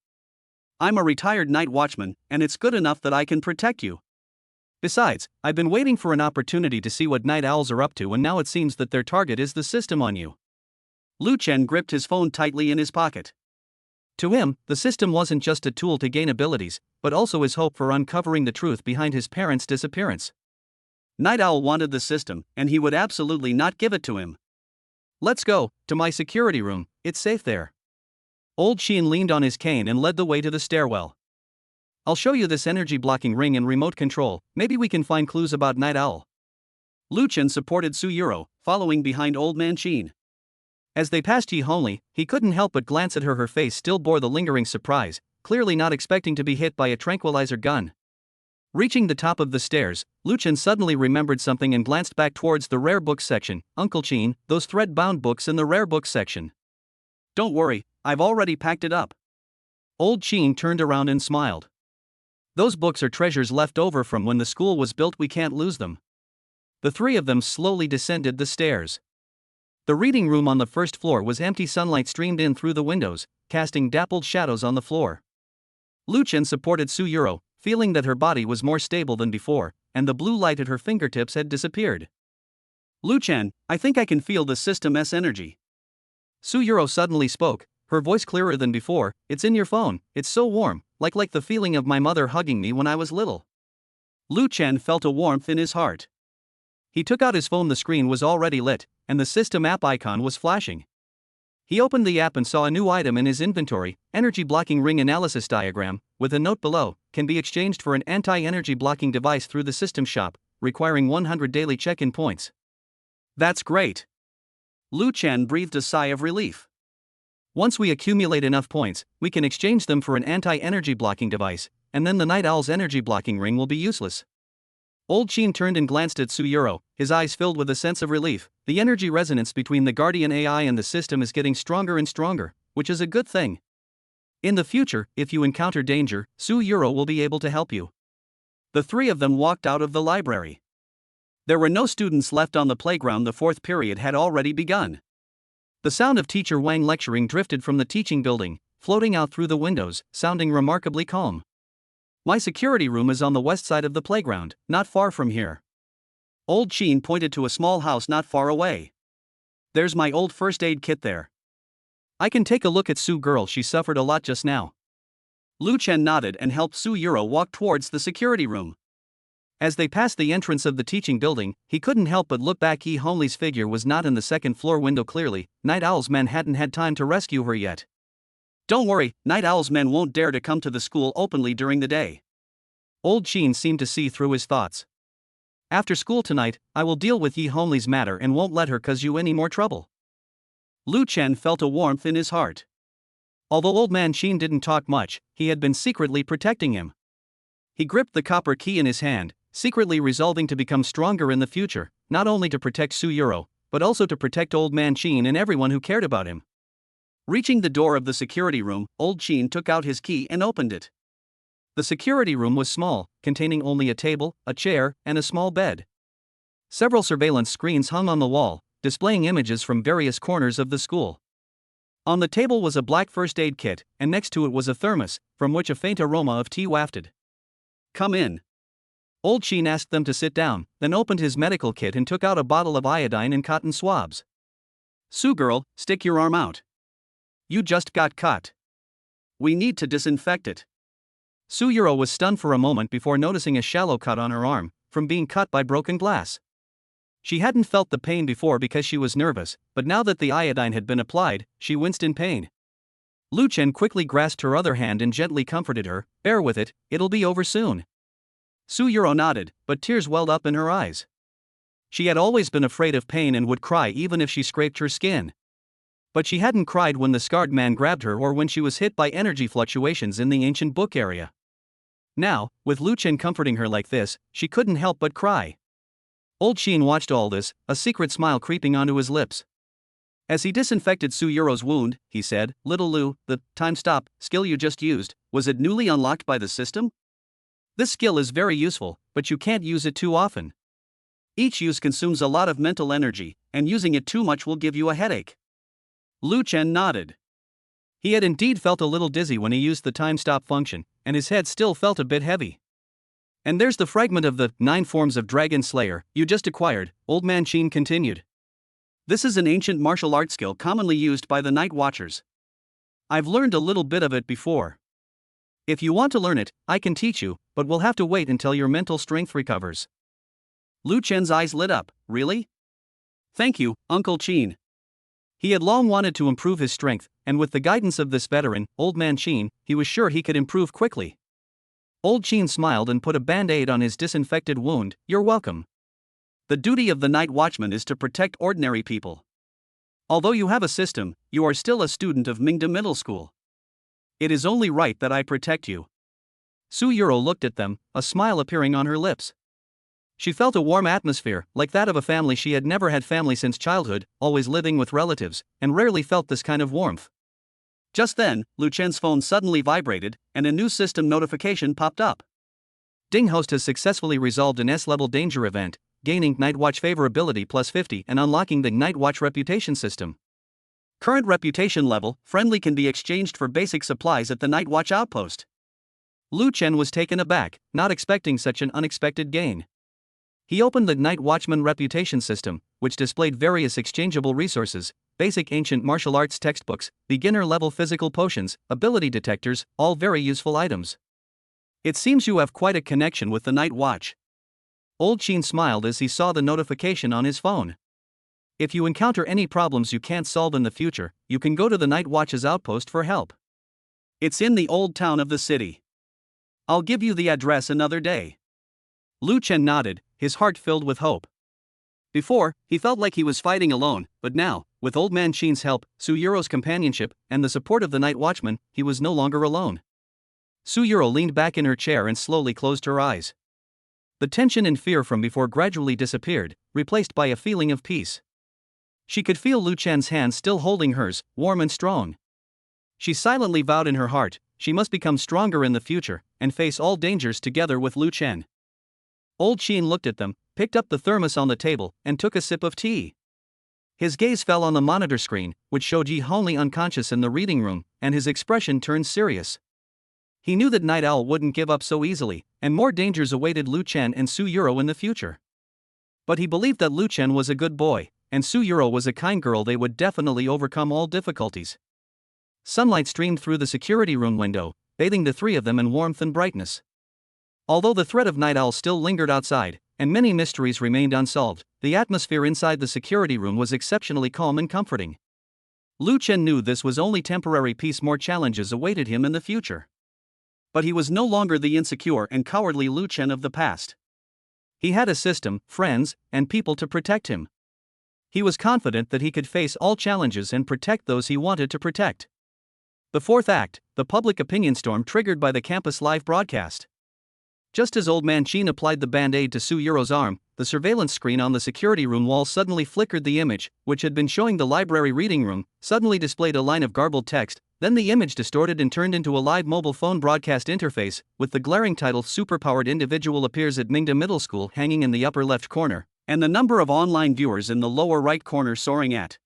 I'm a retired night watchman, and it's good enough that I can protect you. Besides, I've been waiting for an opportunity to see what Night Owls are up to, and now it seems that their target is the system on you. Lu Chen gripped his phone tightly in his pocket. To him, the system wasn't just a tool to gain abilities, but also his hope for uncovering the truth behind his parents' disappearance. Night Owl wanted the system, and he would absolutely not give it to him. Let's go, to my security room, it's safe there. Old Qin leaned on his cane and led the way to the stairwell. I'll show you this energy-blocking ring and remote control, maybe we can find clues about Night Owl. Lu Chen supported Su Yuro, following behind Old Man Qin. As they passed Yi Honglei, he couldn't help but glance at her. Her face still bore the lingering surprise, clearly not expecting to be hit by a tranquilizer gun. Reaching the top of the stairs, Lu Chen suddenly remembered something and glanced back towards the rare books section. Uncle Qin, those thread-bound books in the rare books section. Don't worry, I've already packed it up. Old Qin turned around and smiled. Those books are treasures left over from when the school was built, we can't lose them. The three of them slowly descended the stairs. The reading room on the first floor was empty. Sunlight streamed in through the windows, casting dappled shadows on the floor. Lu Chen supported Su Yuro, feeling that her body was more stable than before, and the blue light at her fingertips had disappeared. Lu Chen, I think I can feel the system's energy. Su Yuro suddenly spoke, her voice clearer than before. It's in your phone, it's so warm, like the feeling of my mother hugging me when I was little. Lu Chen felt a warmth in his heart. He took out his phone. The screen was already lit, and the system app icon was flashing. He opened the app and saw a new item in his inventory, energy blocking ring analysis diagram, with a note below, can be exchanged for an anti-energy blocking device through the system shop, requiring 100 daily check-in points. That's great. Lu Chen breathed a sigh of relief. Once we accumulate enough points, we can exchange them for an anti-energy blocking device, and then the Night Owl's energy blocking ring will be useless. Old Qin turned and glanced at Suyuro, his eyes filled with a sense of relief. The energy resonance between the Guardian AI and the system is getting stronger and stronger, which is a good thing. In the future, if you encounter danger, Suyuro will be able to help you. The three of them walked out of the library. There were no students left on the playground. The fourth period had already begun. The sound of Teacher Wang lecturing drifted from the teaching building, floating out through the windows, sounding remarkably calm. My security room is on the west side of the playground, not far from here. Old Qin pointed to a small house not far away. There's my old first aid kit there. I can take a look at Su girl. She suffered a lot just now. Lu Chen nodded and helped Suyuro walk towards the security room. As they passed the entrance of the teaching building, he couldn't help but look back. Yi Honglei's figure was not in the second floor window clearly. Night Owl's men hadn't had time to rescue her yet. Don't worry, Night Owl's men won't dare to come to the school openly during the day. Old Qin seemed to see through his thoughts. After school tonight, I will deal with Yi Honglei's matter and won't let her cause you any more trouble. Lu Chen felt a warmth in his heart. Although Old Man Qin didn't talk much, he had been secretly protecting him. He gripped the copper key in his hand, secretly resolving to become stronger in the future, not only to protect Suyuro, but also to protect Old Man Qin and everyone who cared about him. Reaching the door of the security room, Old Qin took out his key and opened it. The security room was small, containing only a table, a chair, and a small bed. Several surveillance screens hung on the wall, displaying images from various corners of the school. On the table was a black first aid kit, and next to it was a thermos, from which a faint aroma of tea wafted. Come in. Old Qin asked them to sit down, then opened his medical kit and took out a bottle of iodine and cotton swabs. Su girl, stick your arm out. You just got cut. We need to disinfect it. Suyuro was stunned for a moment before noticing a shallow cut on her arm, from being cut by broken glass. She hadn't felt the pain before because she was nervous, but now that the iodine had been applied, she winced in pain. Lu Chen quickly grasped her other hand and gently comforted her. Bear with it, it'll be over soon. Suyuro nodded, but tears welled up in her eyes. She had always been afraid of pain and would cry even if she scraped her skin. But she hadn't cried when the scarred man grabbed her or when she was hit by energy fluctuations in the ancient book area. Now, with Lu Chen comforting her like this, she couldn't help but cry. Old Qin watched all this, a secret smile creeping onto his lips. As he disinfected Suyuro's wound, he said, Little Lu, the time stop skill you just used, was it newly unlocked by the system? This skill is very useful, but you can't use it too often. Each use consumes a lot of mental energy, and using it too much will give you a headache. Lu Chen nodded. He had indeed felt a little dizzy when he used the time stop function, and his head still felt a bit heavy. And there's the fragment of the 9 forms of Dragon Slayer you just acquired, Old Man Qin continued. This is an ancient martial art skill commonly used by the Night Watchers. I've learned a little bit of it before. If you want to learn it, I can teach you, but we'll have to wait until your mental strength recovers. Lu Chen's eyes lit up. Really? Thank you, Uncle Qin. He had long wanted to improve his strength, and with the guidance of this veteran, Old Man Qin, he was sure he could improve quickly. Old Qin smiled and put a band-aid on his disinfected wound. You're welcome. The duty of the night watchman is to protect ordinary people. Although you have a system, you are still a student of Mingda Middle School. It is only right that I protect you. Suyuro looked at them, a smile appearing on her lips. She felt a warm atmosphere, like that of a family. She had never had family since childhood, always living with relatives, and rarely felt this kind of warmth. Just then, Lu Chen's phone suddenly vibrated, and a new system notification popped up. Ding Host has successfully resolved an S-level danger event, gaining Night Watch favorability plus 50 and unlocking the Night Watch reputation system. Current reputation level, friendly, can be exchanged for basic supplies at the Night Watch outpost. Lu Chen was taken aback, not expecting such an unexpected gain. He opened the Night Watchman reputation system, which displayed various exchangeable resources, basic ancient martial arts textbooks, beginner-level physical potions, ability detectors, all very useful items. It seems you have quite a connection with the Night Watch. Old Sheen smiled as he saw the notification on his phone. If you encounter any problems you can't solve in the future, you can go to the Night Watch's outpost for help. It's in the old town of the city. I'll give you the address another day. Lu Chen nodded, his heart filled with hope. Before, he felt like he was fighting alone, but now, with Old Man Sheen's help, Suyuro's companionship, and the support of the Night Watchman, he was no longer alone. Suyuro leaned back in her chair and slowly closed her eyes. The tension and fear from before gradually disappeared, replaced by a feeling of peace. She could feel Lu Chen's hand still holding hers, warm and strong. She silently vowed in her heart, she must become stronger in the future, and face all dangers together with Lu Chen. Old Sheen looked at them, picked up the thermos on the table, and took a sip of tea. His gaze fell on the monitor screen, which showed Yi Hongli unconscious in the reading room, and his expression turned serious. He knew that Night Owl wouldn't give up so easily, and more dangers awaited Lu Chen and Suyuro in the future. But he believed that Lu Chen was a good boy, and Suyuro was a kind girl. They would definitely overcome all difficulties. Sunlight streamed through the security room window, bathing the three of them in warmth and brightness. Although the threat of Night Owl still lingered outside, and many mysteries remained unsolved, the atmosphere inside the security room was exceptionally calm and comforting. Lu Chen knew this was only temporary peace. More challenges awaited him in the future. But he was no longer the insecure and cowardly Lu Chen of the past. He had a system, friends, and people to protect him. He was confident that he could face all challenges and protect those he wanted to protect. The fourth act, the public opinion storm triggered by the campus live broadcast. Just as Old Man Sheen applied the band-aid to Suyuro's arm, the surveillance screen on the security room wall suddenly flickered. The image, which had been showing the library reading room, suddenly displayed a line of garbled text. Then the image distorted and turned into a live mobile phone broadcast interface, with the glaring title "Superpowered Individual appears at Mingda Middle School" hanging in the upper left corner, and the number of online viewers in the lower right corner soaring at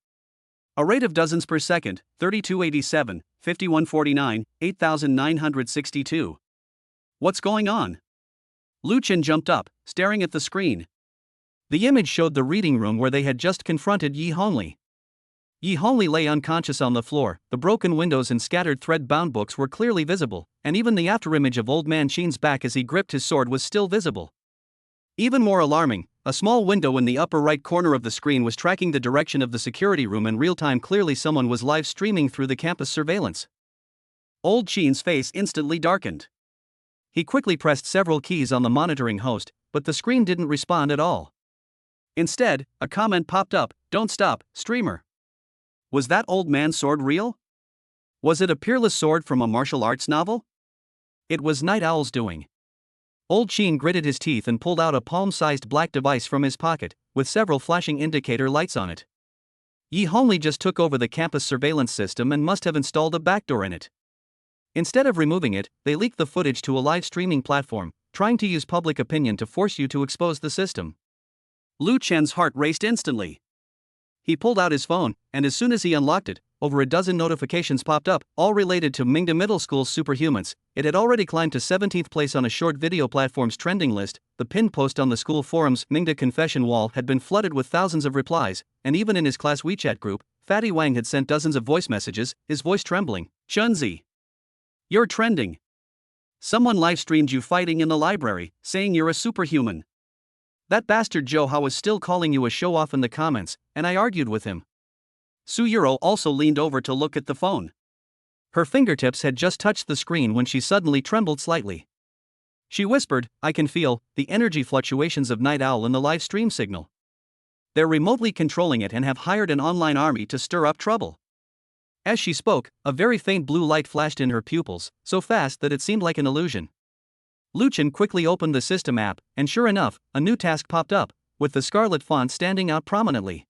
a rate of dozens per second: 3287, 5149, 8962. What's going on? Lu Chen jumped up, staring at the screen. The image showed the reading room where they had just confronted Yi Hongli. Yi Hongli lay unconscious on the floor. The broken windows and scattered thread-bound books were clearly visible, and even the afterimage of Old Man Sheen's back as he gripped his sword was still visible. Even more alarming, a small window in the upper right corner of the screen was tracking the direction of the security room in real time. Clearly someone was live streaming through the campus surveillance. Old Sheen's face instantly darkened. He quickly pressed several keys on the monitoring host, but the screen didn't respond at all. Instead, a comment popped up: "Don't stop, streamer." Was that old man's sword real? Was it a peerless sword from a martial arts novel? It was Night Owl's doing. Old Sheen gritted his teeth and pulled out a palm-sized black device from his pocket, with several flashing indicator lights on it. Yi Hongli just took over the campus surveillance system and must have installed a backdoor in it. Instead of removing it, they leaked the footage to a live streaming platform, trying to use public opinion to force you to expose the system. Lu Chen's heart raced instantly. He pulled out his phone, and as soon as he unlocked it, over a dozen notifications popped up, all related to Mingda Middle School's superhumans. It had already climbed to 17th place on a short video platform's trending list. The pinned post on the school forum's Mingda confession wall had been flooded with thousands of replies, and even in his class WeChat group, Fatty Wang had sent dozens of voice messages, his voice trembling. "Chunzi, you're trending. Someone live-streamed you fighting in the library, saying you're a superhuman. That bastard Joe Hao was still calling you a show-off in the comments, and I argued with him." Suyuro also leaned over to look at the phone. Her fingertips had just touched the screen when she suddenly trembled slightly. She whispered, "I can feel the energy fluctuations of Night Owl in the live stream signal. They're remotely controlling it and have hired an online army to stir up trouble." As she spoke, a very faint blue light flashed in her pupils, so fast that it seemed like an illusion. Lu Chen quickly opened the system app, and sure enough, a new task popped up, with the scarlet font standing out prominently.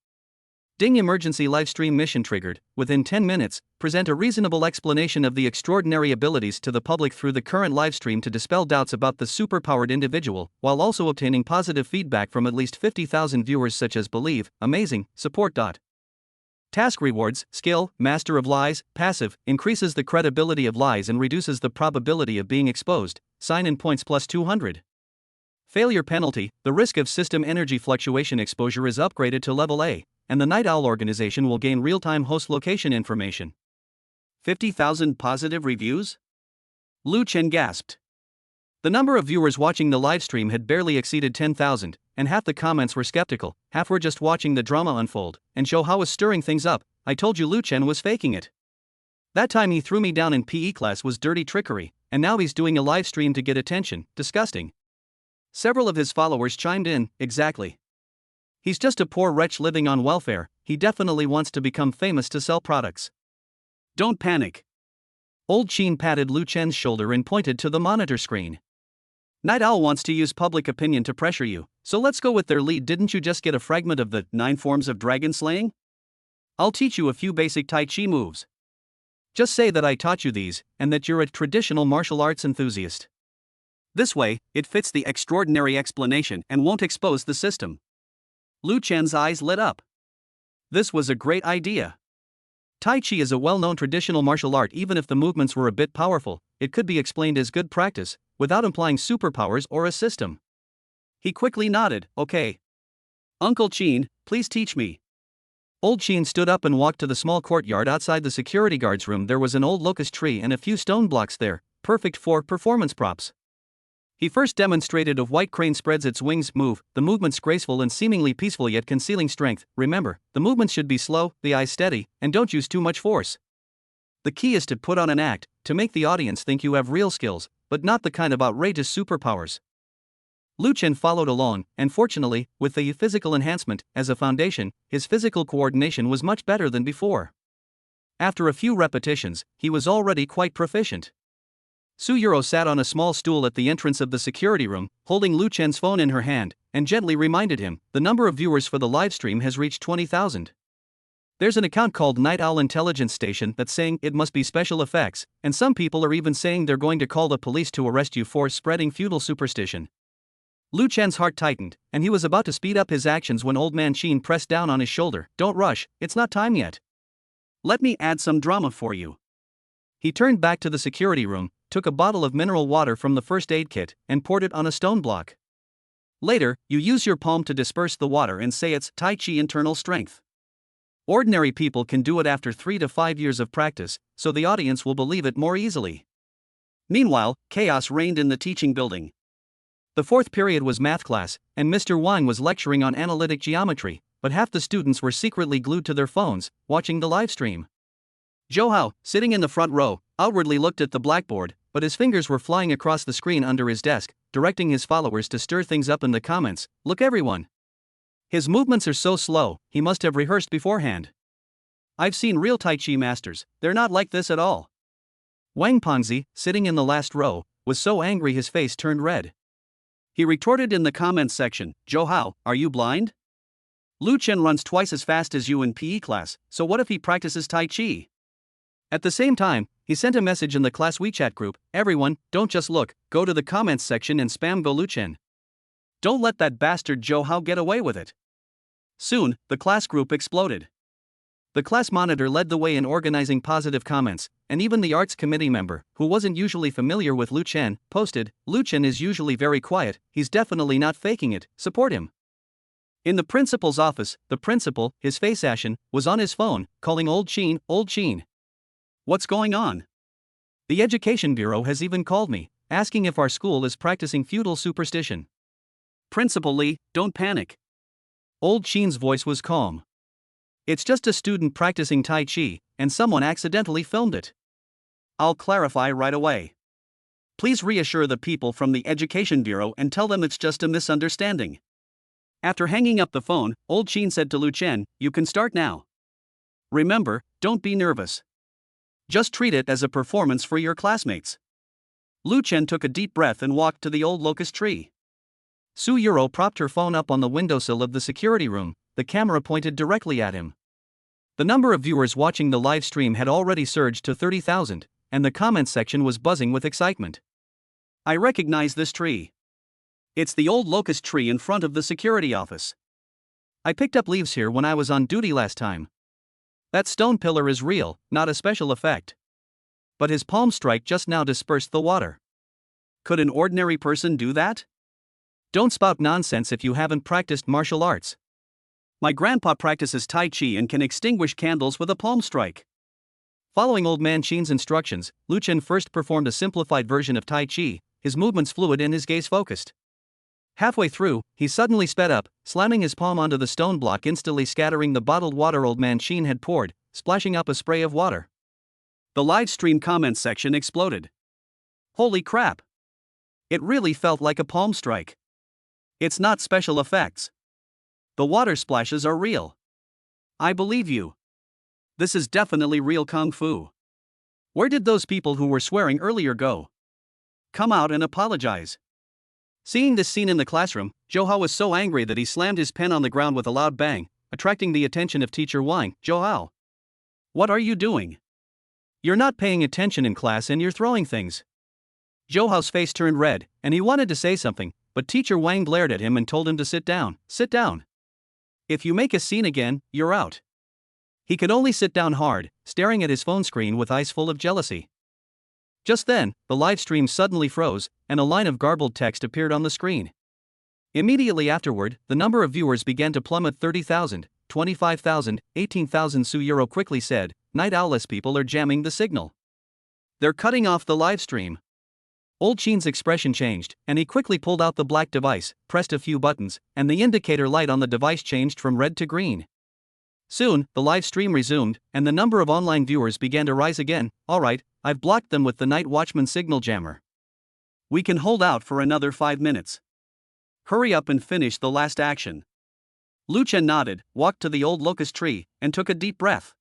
"Ding, emergency livestream mission triggered. Within 10 minutes, present a reasonable explanation of the extraordinary abilities to the public through the current livestream to dispel doubts about the superpowered individual, while also obtaining positive feedback from at least 50,000 viewers such as believe, amazing, support. Task rewards: skill, Master of Lies, passive, increases the credibility of lies and reduces the probability of being exposed, sign-in points plus 200. Failure penalty: the risk of system energy fluctuation exposure is upgraded to level A, and the Night Owl organization will gain real-time host location information." 50,000 positive reviews? Lu Chen gasped. The number of viewers watching the livestream had barely exceeded 10,000, and half the comments were skeptical, half were just watching the drama unfold, and Zhou Hao was stirring things up. I told you Lu Chen was faking it. That time he threw me down in PE class was dirty trickery, and now he's doing a livestream to get attention, disgusting. Several of his followers chimed in, exactly. He's just a poor wretch living on welfare, he definitely wants to become famous to sell products. Don't panic. Old Qin patted Lu Chen's shoulder and pointed to the monitor screen. Night Owl wants to use public opinion to pressure you, so let's go with their lead. Didn't you just get a fragment of the 9 forms of dragon slaying? I'll teach you a few basic Tai Chi moves. Just say that I taught you these, and that you're a traditional martial arts enthusiast. This way, it fits the extraordinary explanation and won't expose the system. Lu Chen's eyes lit up. This was a great idea. Tai Chi is a well-known traditional martial art. Even if the movements were a bit powerful, it could be explained as good practice, without implying superpowers or a system. He quickly nodded, okay. Uncle Qin, please teach me. Old Qin stood up and walked to the small courtyard outside the security guard's room. There was an old locust tree and a few stone blocks there, perfect for performance props. He first demonstrated a white crane spreads its wings move, the movements graceful and seemingly peaceful yet concealing strength. Remember, the movements should be slow, the eyes steady, and don't use too much force. The key is to put on an act, to make the audience think you have real skills, but not the kind of outrageous superpowers. Lu Chen followed along, and fortunately, with the physical enhancement as a foundation, his physical coordination was much better than before. After a few repetitions, he was already quite proficient. Su Yuro sat on a small stool at the entrance of the security room, holding Lu Chen's phone in her hand, and gently reminded him, the number of viewers for the livestream has reached 20,000. There's an account called Night Owl Intelligence Station that's saying it must be special effects, and some people are even saying they're going to call the police to arrest you for spreading feudal superstition. Lu Chen's heart tightened, and he was about to speed up his actions when Old Man Qin pressed down on his shoulder. Don't rush, it's not time yet. Let me add some drama for you. He turned back to the security room, took a bottle of mineral water from the first aid kit, and poured it on a stone block. Later, you use your palm to disperse the water and say it's Tai Chi internal strength. Ordinary people can do it after 3 to 5 years of practice, so the audience will believe it more easily. Meanwhile, chaos reigned in the teaching building. The fourth period was math class, and Mr. Wang was lecturing on analytic geometry, but half the students were secretly glued to their phones, watching the livestream. Zhou Hao, sitting in the front row, outwardly looked at the blackboard, but his fingers were flying across the screen under his desk, directing his followers to stir things up in the comments. Look everyone. His movements are so slow, he must have rehearsed beforehand. I've seen real Tai Chi masters, they're not like this at all. Wang Pengzi, sitting in the last row, was so angry his face turned red. He retorted in the comments section, Zhou Hao, are you blind? Lu Chen runs twice as fast as you in PE class, so what if he practices Tai Chi? At the same time, he sent a message in the class WeChat group, everyone, don't just look, go to the comments section and spam Go Lu Chen. Don't let that bastard Zhou Hao get away with it. Soon, the class group exploded. The class monitor led the way in organizing positive comments, and even the arts committee member, who wasn't usually familiar with Lu Chen, posted, Lu Chen is usually very quiet, he's definitely not faking it, support him. In the principal's office, the principal, his face ashen, was on his phone, calling Old Qin, Old Qin. What's going on? The Education Bureau has even called me, asking if our school is practicing feudal superstition. Principal Li, don't panic. Old Qin's voice was calm. It's just a student practicing Tai Chi, and someone accidentally filmed it. I'll clarify right away. Please reassure the people from the Education Bureau and tell them it's just a misunderstanding. After hanging up the phone, Old Qin said to Lu Chen, you can start now. Remember, don't be nervous. Just treat it as a performance for your classmates. Lu Chen took a deep breath and walked to the old locust tree. Su Yuro propped her phone up on the windowsill of the security room, the camera pointed directly at him. The number of viewers watching the live stream had already surged to 30,000, and the comments section was buzzing with excitement. I recognize this tree. It's the old locust tree in front of the security office. I picked up leaves here when I was on duty last time. That stone pillar is real, not a special effect. But his palm strike just now dispersed the water. Could an ordinary person do that? Don't spout nonsense if you haven't practiced martial arts. My grandpa practices Tai Chi and can extinguish candles with a palm strike. Following Old Man Qin's instructions, Lu Chen first performed a simplified version of Tai Chi, his movements fluid and his gaze focused. Halfway through, he suddenly sped up, slamming his palm onto the stone block, instantly scattering the bottled water Old Man Sheen had poured, splashing up a spray of water. The live stream comments section exploded. Holy crap! It really felt like a palm strike. It's not special effects. The water splashes are real. I believe you. This is definitely real kung fu. Where did those people who were swearing earlier go? Come out and apologize. Seeing this scene in the classroom, Zhou was so angry that he slammed his pen on the ground with a loud bang, attracting the attention of Teacher Wang. Zhou, what are you doing? You're not paying attention in class and you're throwing things. Zhou's face turned red, and he wanted to say something, but Teacher Wang glared at him and told him to sit down. Sit down. If you make a scene again, you're out. He could only sit down hard, staring at his phone screen with eyes full of jealousy. Just then, the live stream suddenly froze, and a line of garbled text appeared on the screen. Immediately afterward, the number of viewers began to plummet. 30,000, 25,000, 18,000. Su Euro quickly said, Night Owless people are jamming the signal. They're cutting off the live stream. Old Sheen's expression changed, and he quickly pulled out the black device, pressed a few buttons, and the indicator light on the device changed from red to green. Soon, the live stream resumed, and the number of online viewers began to rise again. Alright, I've blocked them with the Night Watchman signal jammer. We can hold out for another 5 minutes. Hurry up and finish the last action. Lu Chen nodded, walked to the old locust tree, and took a deep breath.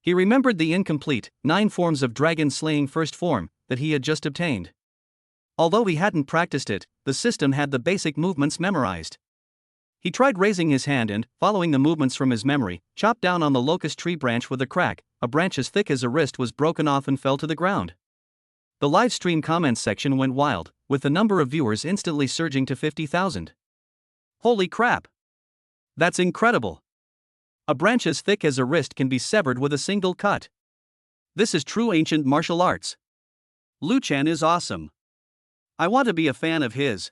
He remembered the incomplete 9 forms of dragon slaying first form that he had just obtained. Although he hadn't practiced it, the system had the basic movements memorized. He tried raising his hand and, following the movements from his memory, chopped down on the locust tree branch with a crack. A branch as thick as a wrist was broken off and fell to the ground. The live stream comments section went wild, with the number of viewers instantly surging to 50,000. Holy crap! That's incredible! A branch as thick as a wrist can be severed with a single cut. This is true ancient martial arts. Lu Chen is awesome. I want to be a fan of his.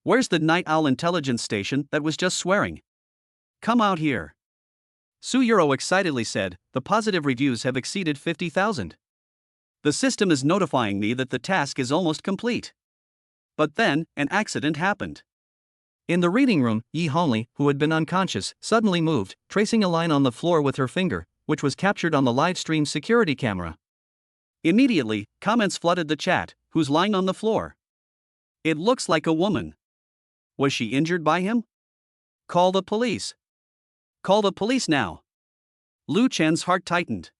Where's the Night Owl intelligence station that was just swearing? Come out here. Su Euro excitedly said, the positive reviews have exceeded 50,000. The system is notifying me that the task is almost complete. But then, an accident happened. In the reading room, Yi Hongli, who had been unconscious, suddenly moved, tracing a line on the floor with her finger, which was captured on the live stream security camera. Immediately, comments flooded the chat. Who's lying on the floor? It looks like a woman. Was she injured by him? Call the police. Call the police now. Lu Chen's heart tightened.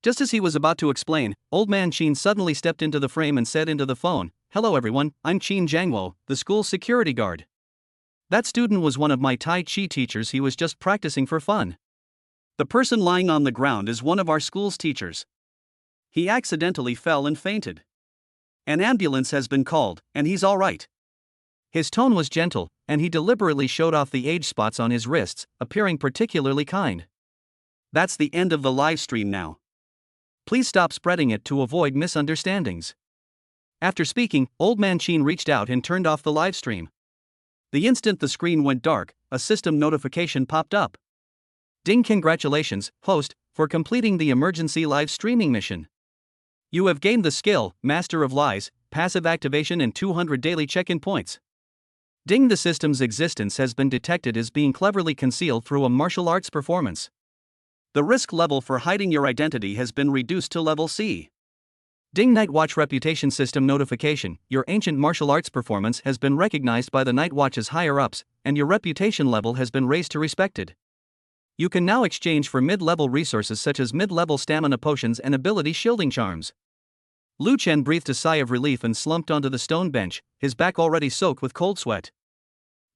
Just as he was about to explain, Old Man Sheen suddenly stepped into the frame and said into the phone, Hello everyone, I'm Qin Jiangwo, the school security guard. That student was one of my Tai Chi teachers. He was just practicing for fun. The person lying on the ground is one of our school's teachers. He accidentally fell and fainted. An ambulance has been called, and he's all right. His tone was gentle, and he deliberately showed off the age spots on his wrists, appearing particularly kind. That's the end of the live stream now. Please stop spreading it to avoid misunderstandings. After speaking, Old Man Sheen reached out and turned off the live stream. The instant the screen went dark, a system notification popped up. Ding! Congratulations, host, for completing the emergency live streaming mission. You have gained the skill, Master of Lies, passive activation and 200 daily check-in points. Ding! The system's existence has been detected as being cleverly concealed through a martial arts performance. The risk level for hiding your identity has been reduced to level C. Ding! Night Watch reputation system notification. Your ancient martial arts performance has been recognized by the Night Watch's higher-ups, and your reputation level has been raised to respected. You can now exchange for mid-level resources such as mid-level stamina potions and ability shielding charms. Lu Chen breathed a sigh of relief and slumped onto the stone bench, his back already soaked with cold sweat.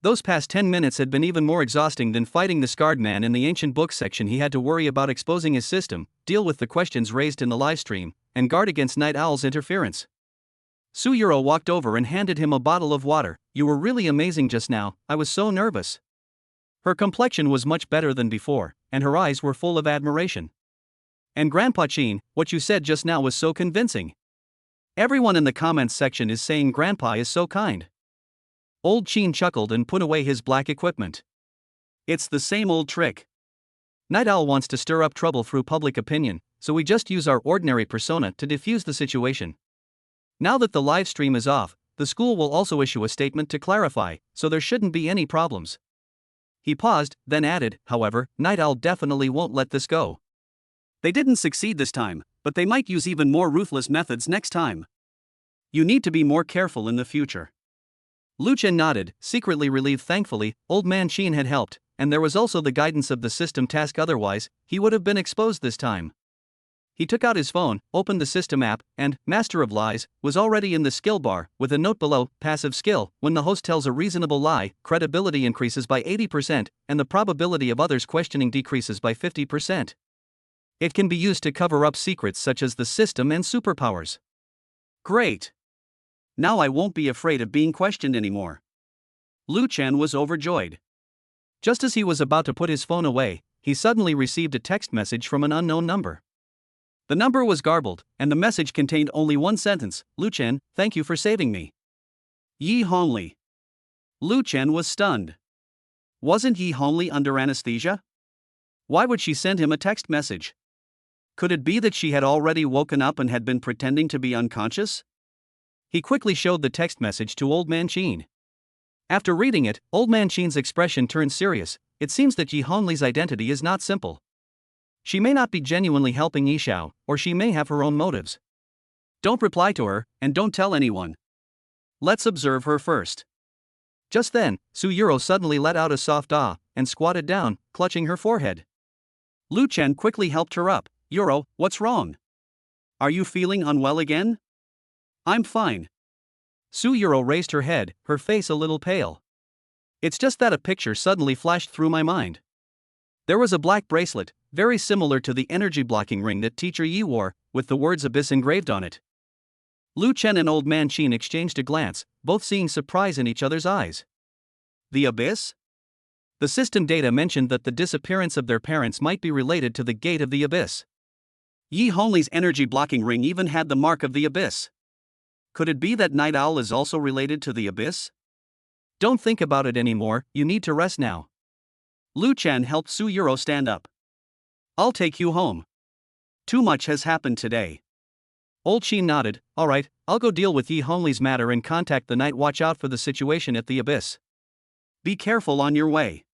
Those past 10 minutes had been even more exhausting than fighting the scarred man in the ancient book section. He had to worry about exposing his system, deal with the questions raised in the livestream, and guard against Night Owl's interference. Su Euro walked over and handed him a bottle of water. You were really amazing just now, I was so nervous. Her complexion was much better than before, and her eyes were full of admiration. And Grandpa Qin, what you said just now was so convincing. Everyone in the comments section is saying Grandpa is so kind. Old Qin chuckled and put away his black equipment. It's the same old trick. Night Owl wants to stir up trouble through public opinion, so we just use our ordinary persona to defuse the situation. Now that the live stream is off, the school will also issue a statement to clarify, so there shouldn't be any problems. He paused, then added, however, Night Owl definitely won't let this go. They didn't succeed this time, but they might use even more ruthless methods next time. You need to be more careful in the future. Lu Chen nodded, secretly relieved. Thankfully, Old Man Sheen had helped, and there was also the guidance of the system task, otherwise, he would have been exposed this time. He took out his phone, opened the system app, and, Master of Lies, was already in the skill bar, with a note below, passive skill, when the host tells a reasonable lie, credibility increases by 80%, and the probability of others questioning decreases by 50%. It can be used to cover up secrets such as the system and superpowers. Great! Now I won't be afraid of being questioned anymore. Lu Chen was overjoyed. Just as he was about to put his phone away, he suddenly received a text message from an unknown number. The number was garbled, and the message contained only one sentence: Lu Chen, thank you for saving me. Yi Hongli. Lu Chen was stunned. Wasn't Yi Hongli under anesthesia? Why would she send him a text message? Could it be that she had already woken up and had been pretending to be unconscious? He quickly showed the text message to Old Man Sheen. After reading it, Old Man Sheen's expression turned serious. It seems that Yi Hongli's identity is not simple. She may not be genuinely helping Yi Xiao, or she may have her own motives. Don't reply to her, and don't tell anyone. Let's observe her first. Just then, Su Yuro suddenly let out a soft ah, and squatted down, clutching her forehead. Lu Chen quickly helped her up. Yuro, what's wrong? Are you feeling unwell again? I'm fine. Su Yuro raised her head, her face a little pale. It's just that a picture suddenly flashed through my mind. There was a black bracelet, very similar to the energy-blocking ring that Teacher Yi wore, with the words Abyss engraved on it. Lu Chen and Old Man Sheen exchanged a glance, both seeing surprise in each other's eyes. The Abyss? The system data mentioned that the disappearance of their parents might be related to the Gate of the Abyss. Yi Hongli's energy-blocking ring even had the mark of the Abyss. Could it be that Night Owl is also related to the Abyss? Don't think about it anymore, you need to rest now. Lu Chen helped Su Yuro stand up. I'll take you home. Too much has happened today. Old Sheen nodded. Alright, I'll go deal with Yi Hongli's matter and contact the night watch out for the situation at the Abyss. Be careful on your way.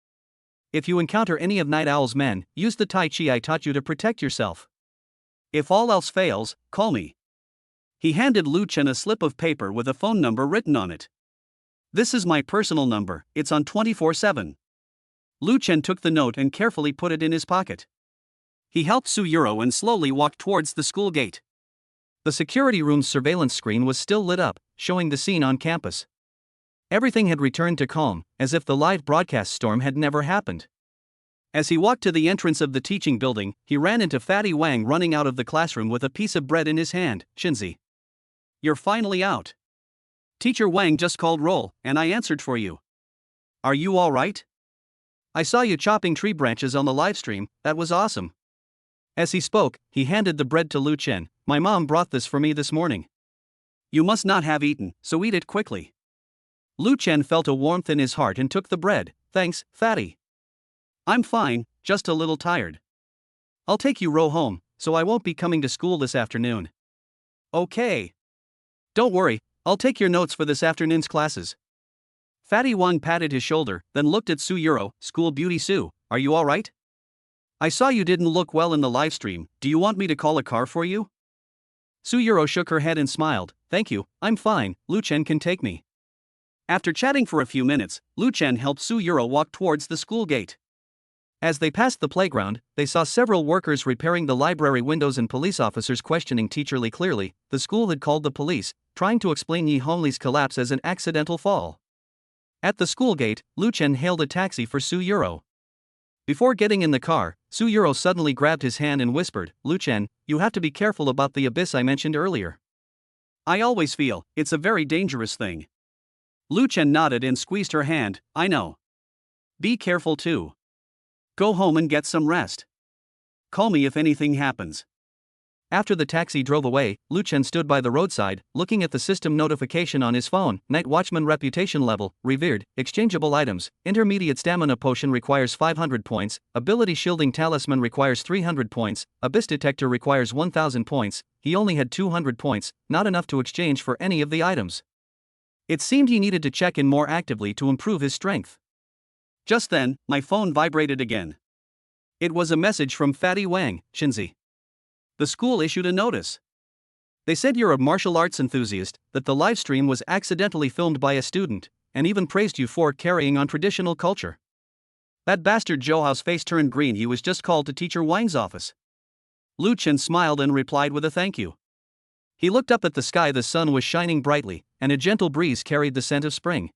If you encounter any of Night Owl's men, use the Tai Chi I taught you to protect yourself. If all else fails, call me. He handed Lu Chen a slip of paper with a phone number written on it. This is my personal number, it's on 24/7. Lu Chen took the note and carefully put it in his pocket. He helped Su Yuro and slowly walked towards the school gate. The security room's surveillance screen was still lit up, showing the scene on campus. Everything had returned to calm, as if the live broadcast storm had never happened. As he walked to the entrance of the teaching building, he ran into Fatty Wang running out of the classroom with a piece of bread in his hand. Shinzi. You're finally out. Teacher Wang just called roll, and I answered for you. Are you alright? I saw you chopping tree branches on the livestream, that was awesome. As he spoke, he handed the bread to Lu Chen. My mom brought this for me this morning. You must not have eaten, so eat it quickly. Lu Chen felt a warmth in his heart and took the bread. Thanks, Fatty. I'm fine, just a little tired. I'll take you home, so I won't be coming to school this afternoon. Okay. Don't worry, I'll take your notes for this afternoon's classes. Fatty Wang patted his shoulder, then looked at Su Yuro. School beauty Su, are you alright? I saw you didn't look well in the livestream, do you want me to call a car for you? Su Yuro shook her head and smiled. Thank you, I'm fine, Lu Chen can take me. After chatting for a few minutes, Lu Chen helped Su Yuro walk towards the school gate. As they passed the playground, they saw several workers repairing the library windows and police officers questioning Teacher Li. Clearly, the school had called the police, trying to explain Yi Hongli's collapse as an accidental fall. At the school gate, Lu Chen hailed a taxi for Su Yuro. Before getting in the car, Su Yuro suddenly grabbed his hand and whispered, Lu Chen, you have to be careful about the abyss I mentioned earlier. I always feel it's a very dangerous thing. Lu Chen nodded and squeezed her hand. I know. Be careful too. Go home and get some rest. Call me if anything happens. After the taxi drove away, Lu Chen stood by the roadside, looking at the system notification on his phone. Night Watchman reputation level, revered, exchangeable items, intermediate stamina potion requires 500 points, ability shielding talisman requires 300 points, abyss detector requires 1000 points. He only had 200 points, not enough to exchange for any of the items. It seemed he needed to check in more actively to improve his strength. Just then, my phone vibrated again. It was a message from Fatty Wang, Shinzi. The school issued a notice. They said you're a martial arts enthusiast, that the live stream was accidentally filmed by a student, and even praised you for carrying on traditional culture. That bastard Zhouhao's face turned green. He was just called to Teacher Wang's office. Lu Chen smiled and replied with a thank you. He looked up at the sky. The sun was shining brightly, and a gentle breeze carried the scent of spring.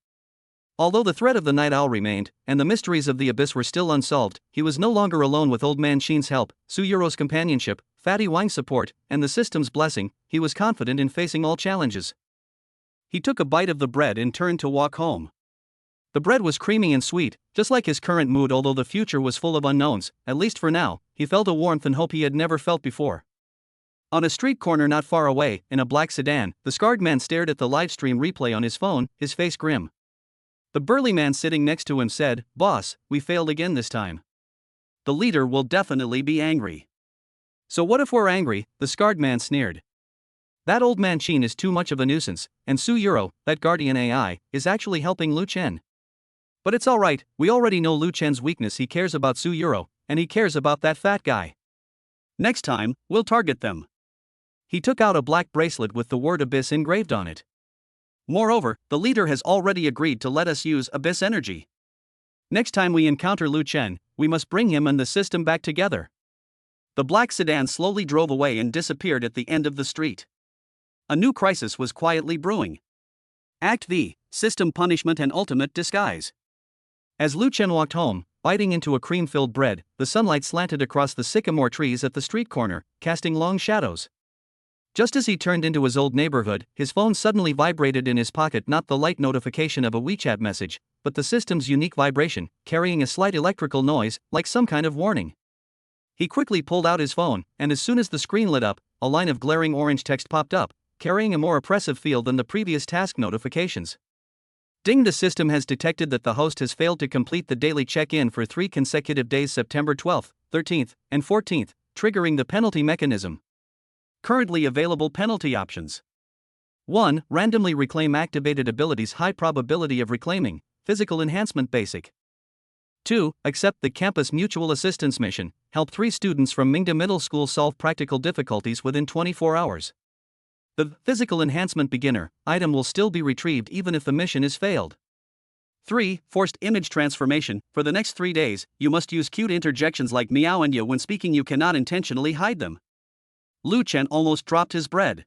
Although the threat of the night owl remained, and the mysteries of the abyss were still unsolved, he was no longer alone. With Old Man Shin's help, Su Yuro's companionship, Fatty Wang's support, and the system's blessing, he was confident in facing all challenges. He took a bite of the bread and turned to walk home. The bread was creamy and sweet, just like his current mood. Although the future was full of unknowns, at least for now, he felt a warmth and hope he had never felt before. On a street corner not far away, in a black sedan, the scarred man stared at the livestream replay on his phone, his face grim. The burly man sitting next to him said, "Boss, we failed again this time. The leader will definitely be angry." "So what if we're angry?" the scarred man sneered. "That Old Man Shin is too much of a nuisance, and Su Yuro, that guardian AI, is actually helping Lu Chen. But it's alright, we already know Lu Chen's weakness. He cares about Su Yuro, and he cares about that fat guy. Next time, we'll target them." He took out a black bracelet with the word Abyss engraved on it. "Moreover, the leader has already agreed to let us use Abyss energy. Next time we encounter Lu Chen, we must bring him and the system back together." The black sedan slowly drove away and disappeared at the end of the street. A new crisis was quietly brewing. Act V, System Punishment and Ultimate Disguise. As Lu Chen walked home, biting into a cream-filled bread, the sunlight slanted across the sycamore trees at the street corner, casting long shadows. Just as he turned into his old neighborhood, his phone suddenly vibrated in his pocket. Not the light notification of a WeChat message, but the system's unique vibration, carrying a slight electrical noise, like some kind of warning. He quickly pulled out his phone, and as soon as the screen lit up, a line of glaring orange text popped up, carrying a more oppressive feel than the previous task notifications. "Ding! The system has detected that the host has failed to complete the daily check-in for 3 consecutive days, September 12th, 13th, and 14th, triggering the penalty mechanism. Currently available penalty options. 1. Randomly reclaim activated abilities. High probability of reclaiming. Physical enhancement basic. 2. Accept the campus mutual assistance mission. Help 3 students from Mingda Middle School solve practical difficulties within 24 hours. The physical enhancement beginner item will still be retrieved even if the mission is failed. 3. Forced image transformation. For the next 3 days, you must use cute interjections like meow and ya when speaking. You cannot intentionally hide them." Lu Chen almost dropped his bread.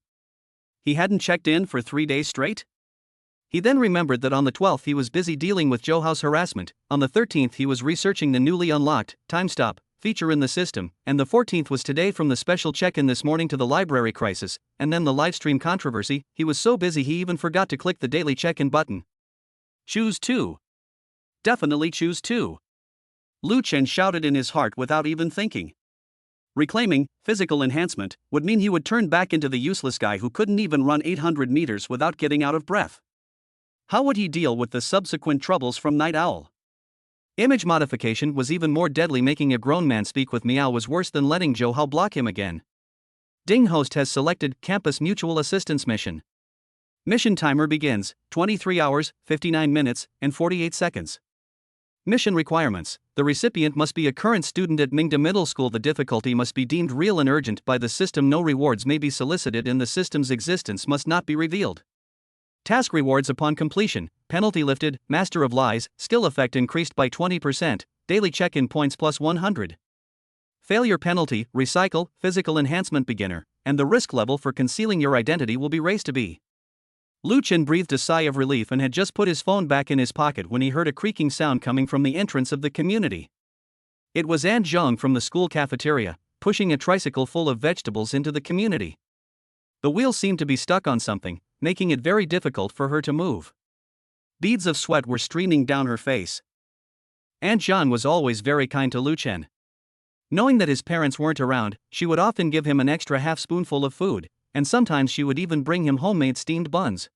He hadn't checked in for 3 days straight? He then remembered that on the 12th he was busy dealing with Zhouhao's harassment, on the 13th he was researching the newly unlocked time stop feature in the system, and the 14th was today. From the special check-in this morning to the library crisis, and then the livestream controversy, he was so busy he even forgot to click the daily check-in button. "Choose 2. Definitely choose 2. Lu Chen shouted in his heart without even thinking. Reclaiming physical enhancement would mean he would turn back into the useless guy who couldn't even run 800 meters without getting out of breath. How would he deal with the subsequent troubles from Night Owl? Image modification was even more deadly. Making a grown man speak with meow was worse than letting Zhouhao block him again. Ding! Host has selected Campus Mutual Assistance Mission. Mission timer begins, 23 hours, 59 minutes, and 48 seconds. Mission requirements: the recipient must be a current student at Mingda Middle School. The difficulty must be deemed real and urgent by the system. No rewards may be solicited and the system's existence must not be revealed. Task rewards upon completion: penalty lifted, Master of Lies, skill effect increased by 20%, daily check-in points plus 100. Failure penalty: recycle, physical enhancement beginner, and the risk level for concealing your identity will be raised to B. Lu Chen breathed a sigh of relief and had just put his phone back in his pocket when he heard a creaking sound coming from the entrance of the community. It was Aunt Zhang from the school cafeteria, pushing a tricycle full of vegetables into the community. The wheel seemed to be stuck on something, making it very difficult for her to move. Beads of sweat were streaming down her face. Aunt Zhang was always very kind to Lu Chen. Knowing that his parents weren't around, she would often give him an extra half-spoonful of food, and sometimes she would even bring him homemade steamed buns.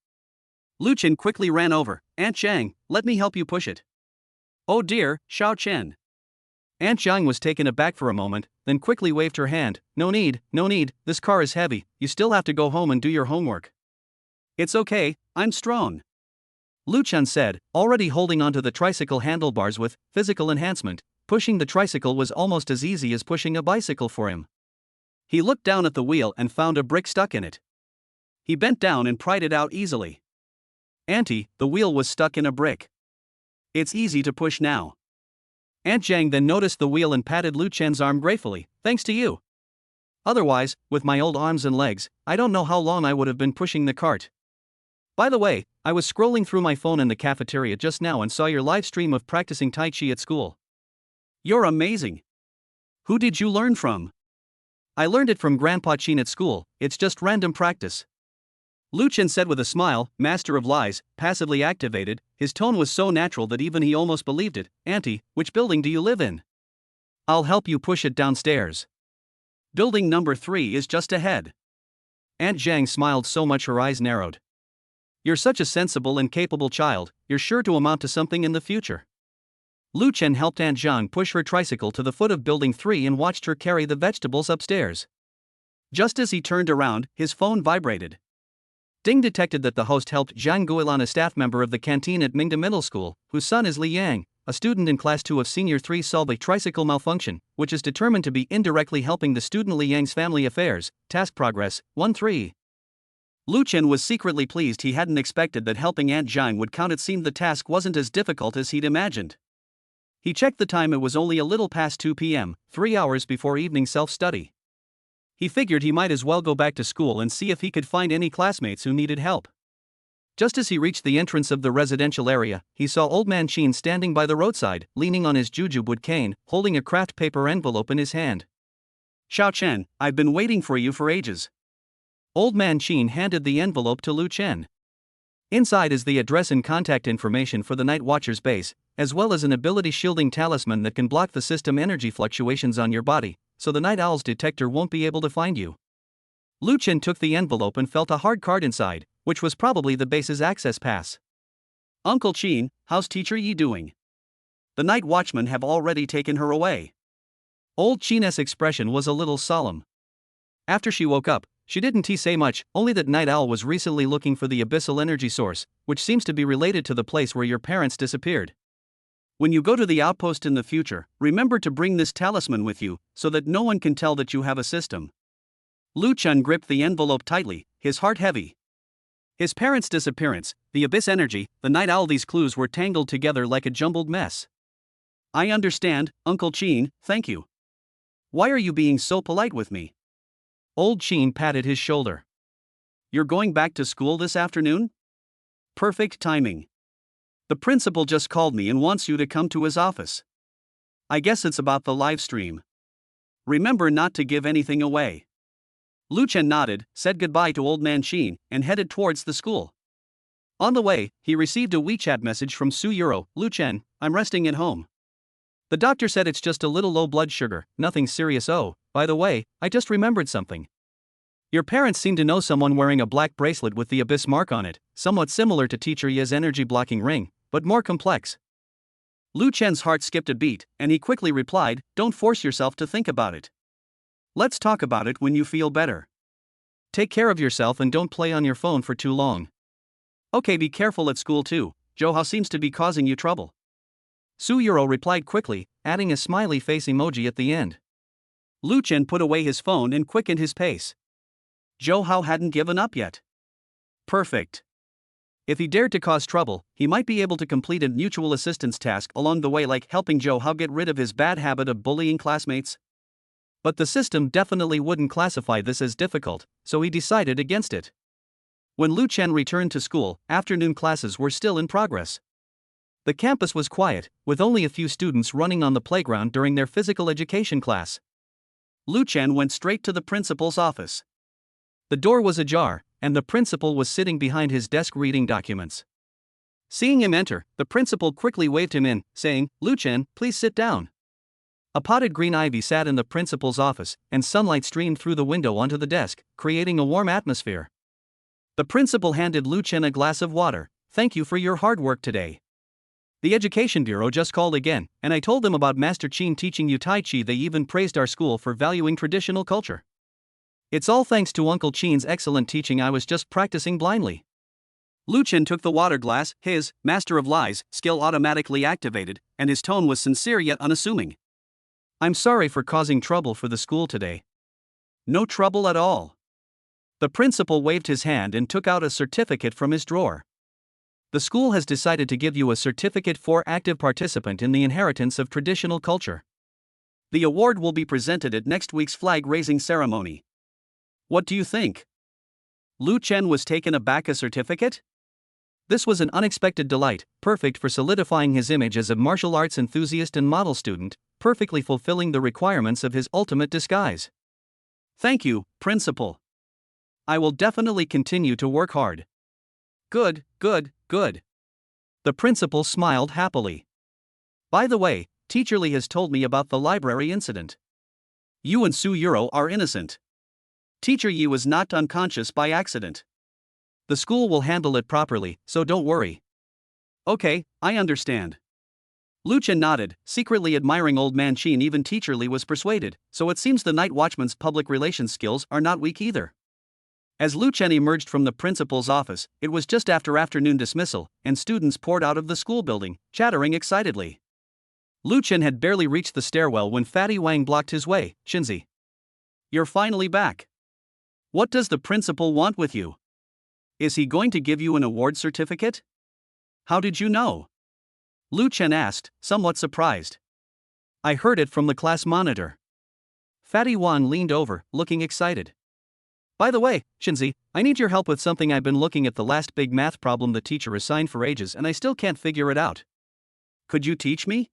Lu Chen quickly ran over. "Aunt Zhang, let me help you push it." "Oh dear, Xiao Chen." Aunt Zhang was taken aback for a moment, then quickly waved her hand. No need, this car is heavy, you still have to go home and do your homework." "It's okay, I'm strong," Lu Chen said, already holding onto the tricycle handlebars with physical enhancement. Pushing the tricycle was almost as easy as pushing a bicycle for him. He looked down at the wheel and found a brick stuck in it. He bent down and pried it out easily. "Auntie, the wheel was stuck in a brick. It's easy to push now." Aunt Zhang then noticed the wheel and patted Lu Chen's arm gratefully. "Thanks to you. Otherwise, with my old arms and legs, I don't know how long I would have been pushing the cart. By the way, I was scrolling through my phone in the cafeteria just now and saw your live stream of practicing Tai Chi at school. You're amazing. Who did you learn from?" "I learned it from Grandpa Chin at school, it's just random practice," Lu Chen said with a smile. Master of lies, passively activated, his tone was so natural that even he almost believed it. "Auntie, which building do you live in? I'll help you push it downstairs. Building number 3 is just ahead." Aunt Zhang smiled so much her eyes narrowed. "You're such a sensible and capable child, you're sure to amount to something in the future." Lu Chen helped Aunt Zhang push her tricycle to the foot of Building 3 and watched her carry the vegetables upstairs. Just as he turned around, his phone vibrated. Ding detected that the host helped Zhang Guilan, a staff member of the canteen at Mingda Middle School, whose son is Li Yang, a student in Class 2 of Senior 3, solve a tricycle malfunction, which is determined to be indirectly helping the student Li Yang's family affairs. Task progress, 1-3. Lu Chen was secretly pleased. He hadn't expected that helping Aunt Zhang would count. It seemed the task wasn't as difficult as he'd imagined. He checked the time. It was only a little past 2 p.m., 3 hours before evening self-study. He figured he might as well go back to school and see if he could find any classmates who needed help. Just as he reached the entrance of the residential area, he saw Old Man Chin standing by the roadside, leaning on his jujube cane, holding a craft paper envelope in his hand. "Xiao Chen, I've been waiting for you for ages." Old Man Chin handed the envelope to Lu Chen. Inside is the address and contact information for the Night Watcher's base, as well as an ability shielding talisman that can block the system energy fluctuations on your body, so the Night Owl's detector won't be able to find you. Lu Chen took the envelope and felt a hard card inside, which was probably the base's access pass. "Uncle Chin, how's Teacher Yi doing? The Night Watchmen have already taken her away." Old Chin's expression was a little solemn. After she woke up, she didn't say much, only that Night Owl was recently looking for the abyssal energy source, which seems to be related to the place where your parents disappeared. "When you go to the outpost in the future, remember to bring this talisman with you, so that no one can tell that you have a system." Lu Chen gripped the envelope tightly, his heart heavy. His parents' disappearance, the abyss energy, the Night Owl, these clues were tangled together like a jumbled mess. "I understand, Uncle Chin, thank you. Why are you being so polite with me?" Old Chin patted his shoulder. "You're going back to school this afternoon? Perfect timing. The principal just called me and wants you to come to his office. I guess it's about the live stream. Remember not to give anything away." Lu Chen nodded, said goodbye to Old Man Chin, and headed towards the school. On the way, he received a WeChat message from Su Yuro. "Lu Chen, I'm resting at home. The doctor said it's just a little low blood sugar, nothing serious. Oh, by the way, I just remembered something. Your parents seem to know someone wearing a black bracelet with the abyss mark on it, somewhat similar to Teacher Yi's energy blocking ring, but more complex." Lu Chen's heart skipped a beat, and he quickly replied, "Don't force yourself to think about it. Let's talk about it when you feel better. Take care of yourself and don't play on your phone for too long. Okay, be careful at school too. Johao seems to be causing you trouble." Su Yuro replied quickly, adding a smiley face emoji at the end. Lu Chen put away his phone and quickened his pace. Johao hadn't given up yet. Perfect. If he dared to cause trouble, he might be able to complete a mutual assistance task along the way, like helping Johao get rid of his bad habit of bullying classmates. But the system definitely wouldn't classify this as difficult, so he decided against it. When Lu Chen returned to school, afternoon classes were still in progress. The campus was quiet, with only a few students running on the playground during their physical education class. Lu Chen went straight to the principal's office. The door was ajar, and the principal was sitting behind his desk reading documents. Seeing him enter, the principal quickly waved him in, saying, "Lu Chen, please sit down." A potted green ivy sat in the principal's office, and sunlight streamed through the window onto the desk, creating a warm atmosphere. The principal handed Lu Chen a glass of water. "Thank you for your hard work today. The Education Bureau just called again, and I told them about Master Qin teaching you Tai Chi. They even praised our school for valuing traditional culture. It's all thanks to Uncle Qin's excellent teaching. I was just practicing blindly." Lu Chen took the water glass, his Master of Lies skill automatically activated, and his tone was sincere yet unassuming. "I'm sorry for causing trouble for the school today." "No trouble at all." The principal waved his hand and took out a certificate from his drawer. "The school has decided to give you a certificate for active participant in the inheritance of traditional culture. The award will be presented at next week's flag-raising ceremony. What do you think?" Lu Chen was taken aback. "A certificate?" This was an unexpected delight, perfect for solidifying his image as a martial arts enthusiast and model student, perfectly fulfilling the requirements of his ultimate disguise. "Thank you, Principal. I will definitely continue to work hard." Good. The principal smiled happily. "By the way, Teacher Lee has told me about the library incident. You and Su Yuro are innocent. Teacher Yi was knocked unconscious by accident. The school will handle it properly, so don't worry." "Okay, I understand." Lu Chen nodded, secretly admiring Old Man Qin. Even Teacher Lee was persuaded, so it seems the night watchman's public relations skills are not weak either. As Lu Chen emerged from the principal's office, it was just after afternoon dismissal, and students poured out of the school building, chattering excitedly. Lu Chen had barely reached the stairwell when Fatty Wang blocked his way. "Shinzi, you're finally back. What does the principal want with you? Is he going to give you an award certificate?" "How did you know?" Lu Chen asked, somewhat surprised. "I heard it from the class monitor." Fatty Wan leaned over, looking excited. "By the way, Shinzi, I need your help with something. I've been looking at the last big math problem the teacher assigned for ages and I still can't figure it out. Could you teach me?"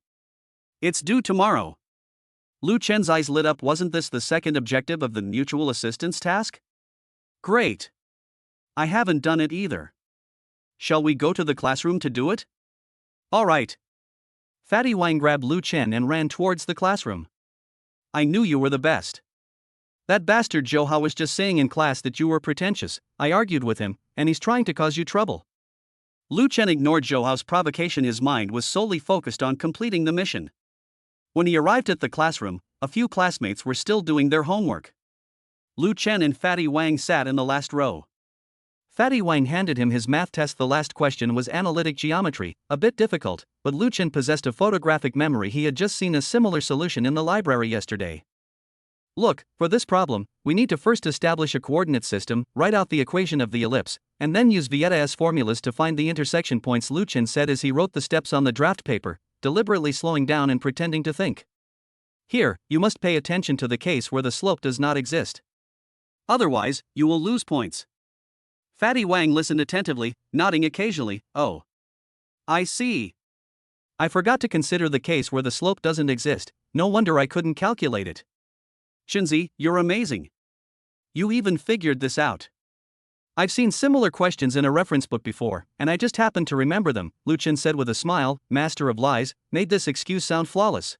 "It's due tomorrow." Lu Chen's eyes lit up. Wasn't this the second objective of the mutual assistance task? Great. I haven't done it either. Shall we go to the classroom to do it? All right. Fatty Wang grabbed Lu Chen and ran towards the classroom. "I knew you were the best. That bastard Zhou Hao was just saying in class that you were pretentious. I argued with him, and he's trying to cause you trouble." Lu Chen ignored Zhou Hao's provocation. His mind was solely focused on completing the mission. When he arrived at the classroom, a few classmates were still doing their homework. Lu Chen and Fatty Wang sat in the last row. Fatty Wang handed him his math test. The last question was analytic geometry, a bit difficult, but Lu Chen possessed a photographic memory. He had just seen a similar solution in the library yesterday. "Look, for this problem, we need to first establish a coordinate system, write out the equation of the ellipse, and then use Vieta's formulas to find the intersection points," Lu Chen said as he wrote the steps on the draft paper, deliberately slowing down and pretending to think. "Here, you must pay attention to the case where the slope does not exist. Otherwise, you will lose points." Fatty Wang listened attentively, nodding occasionally. "Oh. I see. I forgot to consider the case where the slope doesn't exist. No wonder I couldn't calculate it. Shinzi, you're amazing. You even figured this out. I've seen similar questions in a reference book before, and I just happened to remember them," Lu Chen said with a smile. Master of Lies made this excuse sound flawless.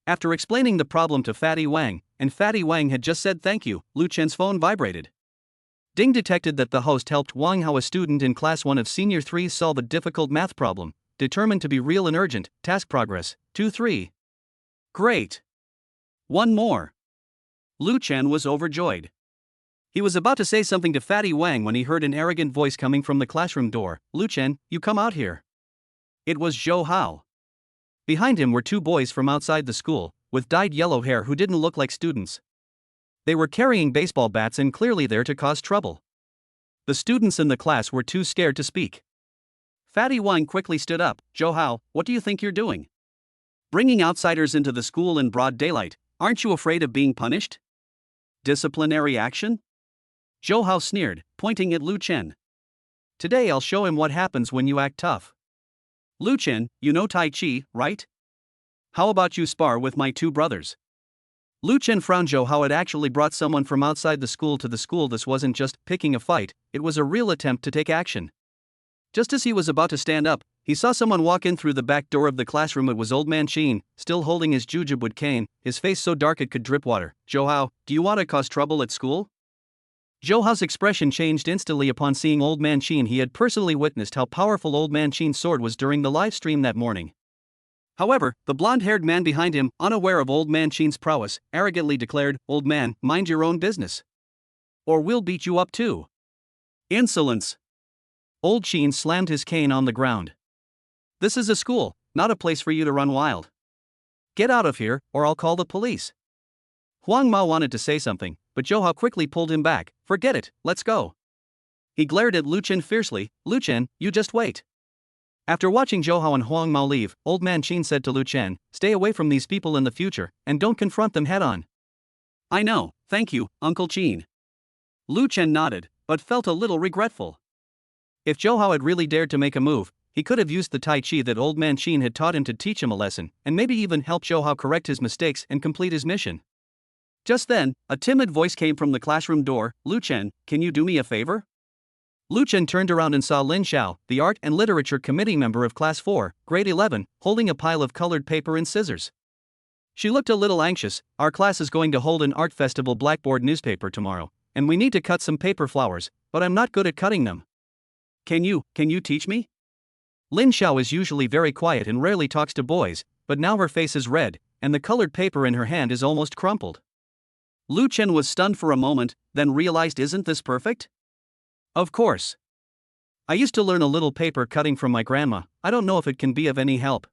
After explaining the problem to Fatty Wang, and Fatty Wang had just said thank you, Lu Chen's phone vibrated. Ding detected that the host helped Wang Hao, a student in Class 1 of Senior 3, solve a difficult math problem, determined to be real and urgent. Task progress, 2-3. Great. One more. Lu Chen was overjoyed. He was about to say something to Fatty Wang when he heard an arrogant voice coming from the classroom door. "Lu Chen, you come out here." It was Zhou Hao. Behind him were two boys from outside the school, with dyed yellow hair who didn't look like students. They were carrying baseball bats and clearly there to cause trouble. The students in the class were too scared to speak. Fatty Wang quickly stood up. "Zhou Hao, what do you think you're doing? Bringing outsiders into the school in broad daylight, aren't you afraid of being punished? Disciplinary action?" Zhou Hao sneered, pointing at Lu Chen. "Today I'll show him what happens when you act tough. Lu Chen, you know Tai Chi, right? How about you spar with my two brothers?" Lu Chen frowned. Zhou Hao had actually brought someone from outside the school to the school. This wasn't just picking a fight, it was a real attempt to take action. Just as he was about to stand up, He saw someone walk in through the back door of the classroom. It was Old Man Sheen, still holding his jujube cane, his face so dark it could drip water. "Joao, do you want to cause trouble at school?" Joao's expression changed instantly upon seeing Old Man Sheen. He had personally witnessed how powerful Old Man Sheen's sword was during the live stream that morning. However, the blonde-haired man behind him, unaware of Old Man Sheen's prowess, arrogantly declared, "Old man, mind your own business. Or we'll beat you up too." Insolence! Old Sheen slammed his cane on the ground. "This is a school, not a place for you to run wild. Get out of here, or I'll call the police." Huang Mao wanted to say something, but Joao quickly pulled him back. "Forget it, let's go." He glared at Lu Chen fiercely. "Lu Chen, you just wait." After watching Joao and Huang Mao leave, Old Man Qin said to Lu Chen, "Stay away from these people in the future, and don't confront them head-on." "I know, thank you, Uncle Qin." Lu Chen nodded, but felt a little regretful. If Joao had really dared to make a move, he could have used the Tai Chi that Old Man Qin had taught him to teach him a lesson, and maybe even help Joao correct his mistakes and complete his mission. Just then, a timid voice came from the classroom door. "Lu Chen, can you do me a favor?" Lu Chen turned around and saw Lin Xiao, the Art and Literature Committee member of Class 4, Grade 11, holding a pile of colored paper and scissors. She looked a little anxious. "Our class is going to hold an art festival blackboard newspaper tomorrow, and we need to cut some paper flowers, but I'm not good at cutting them. Can you teach me?" Lin Xiao is usually very quiet and rarely talks to boys, but now her face is red, and the colored paper in her hand is almost crumpled. Lu Chen was stunned for a moment, then realized, "Isn't this perfect? Of course. I used to learn a little paper cutting from my grandma. I don't know if it can be of any help."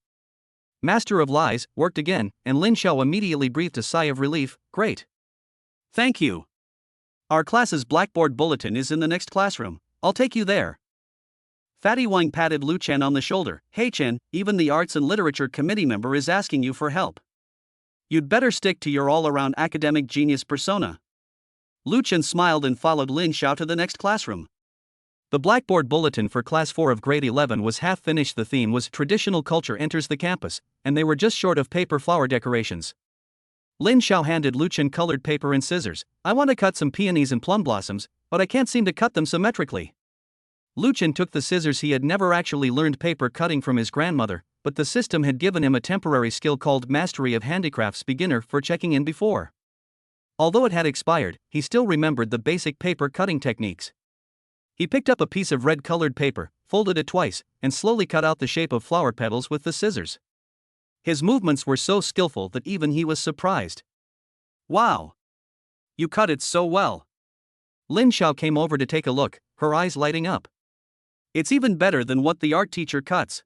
Master of Lies worked again, and Lin Xiao immediately breathed a sigh of relief. "Great. Thank you. Our class's blackboard bulletin is in the next classroom. I'll take you there." Fatty Wang patted Lu Chen on the shoulder. "Hey Chen, even the Arts and Literature Committee member is asking you for help. You'd better stick to your all-around academic genius persona." Lu Chen smiled and followed Lin Xiao to the next classroom. The blackboard bulletin for Class 4 of Grade 11 was half finished. The theme was Traditional Culture Enters the Campus, and they were just short of paper flower decorations. Lin Xiao handed Lu Chen colored paper and scissors. "I want to cut some peonies and plum blossoms, but I can't seem to cut them symmetrically." Lu Chen took the scissors. He had never actually learned paper cutting from his grandmother, but the system had given him a temporary skill called Mastery of Handicrafts Beginner for checking in before. Although it had expired, he still remembered the basic paper cutting techniques. He picked up a piece of red-colored paper, folded it twice, and slowly cut out the shape of flower petals with the scissors. His movements were so skillful that even he was surprised. "Wow! You cut it so well." Lin Xiao came over to take a look, her eyes lighting up. "It's even better than what the art teacher cuts."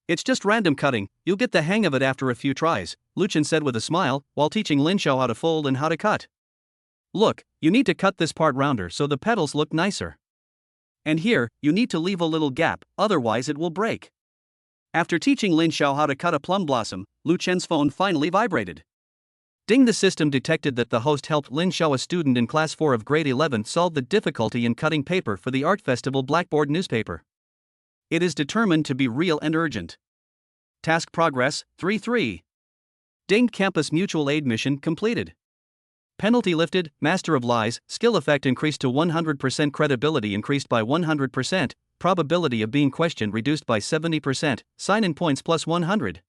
"It's just random cutting, you'll get the hang of it after a few tries," Lu Chen said with a smile, while teaching Lin Xiao how to fold and how to cut. "Look, you need to cut this part rounder so the petals look nicer. And here, you need to leave a little gap, otherwise it will break." After teaching Lin Xiao how to cut a plum blossom, Lu Chen's phone finally vibrated. Ding! The system detected that the host helped Lin Xiao, a student in Class 4 of Grade 11, solve the difficulty in cutting paper for the Art Festival blackboard newspaper. It is determined to be real and urgent. Task progress, 3-3. Ding! Campus mutual aid mission completed. Penalty lifted, Master of Lies, skill effect increased to 100%, credibility increased by 100%, probability of being questioned reduced by 70%, sign-in points plus 100.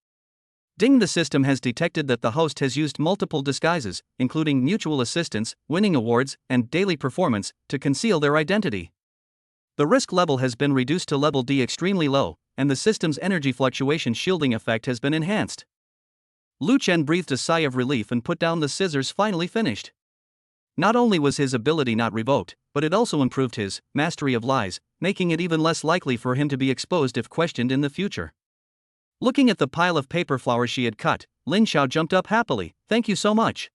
Ding! The system has detected that the host has used multiple disguises, including mutual assistance, winning awards, and daily performance, to conceal their identity. The risk level has been reduced to level D, extremely low, and the system's energy fluctuation shielding effect has been enhanced. Lu Chen breathed a sigh of relief and put down the scissors. Finally finished. Not only was his ability not revoked, but it also improved his Mastery of Lies, making it even less likely for him to be exposed if questioned in the future. Looking at the pile of paper flowers she had cut, Lin Xiao jumped up happily. "Thank you so much.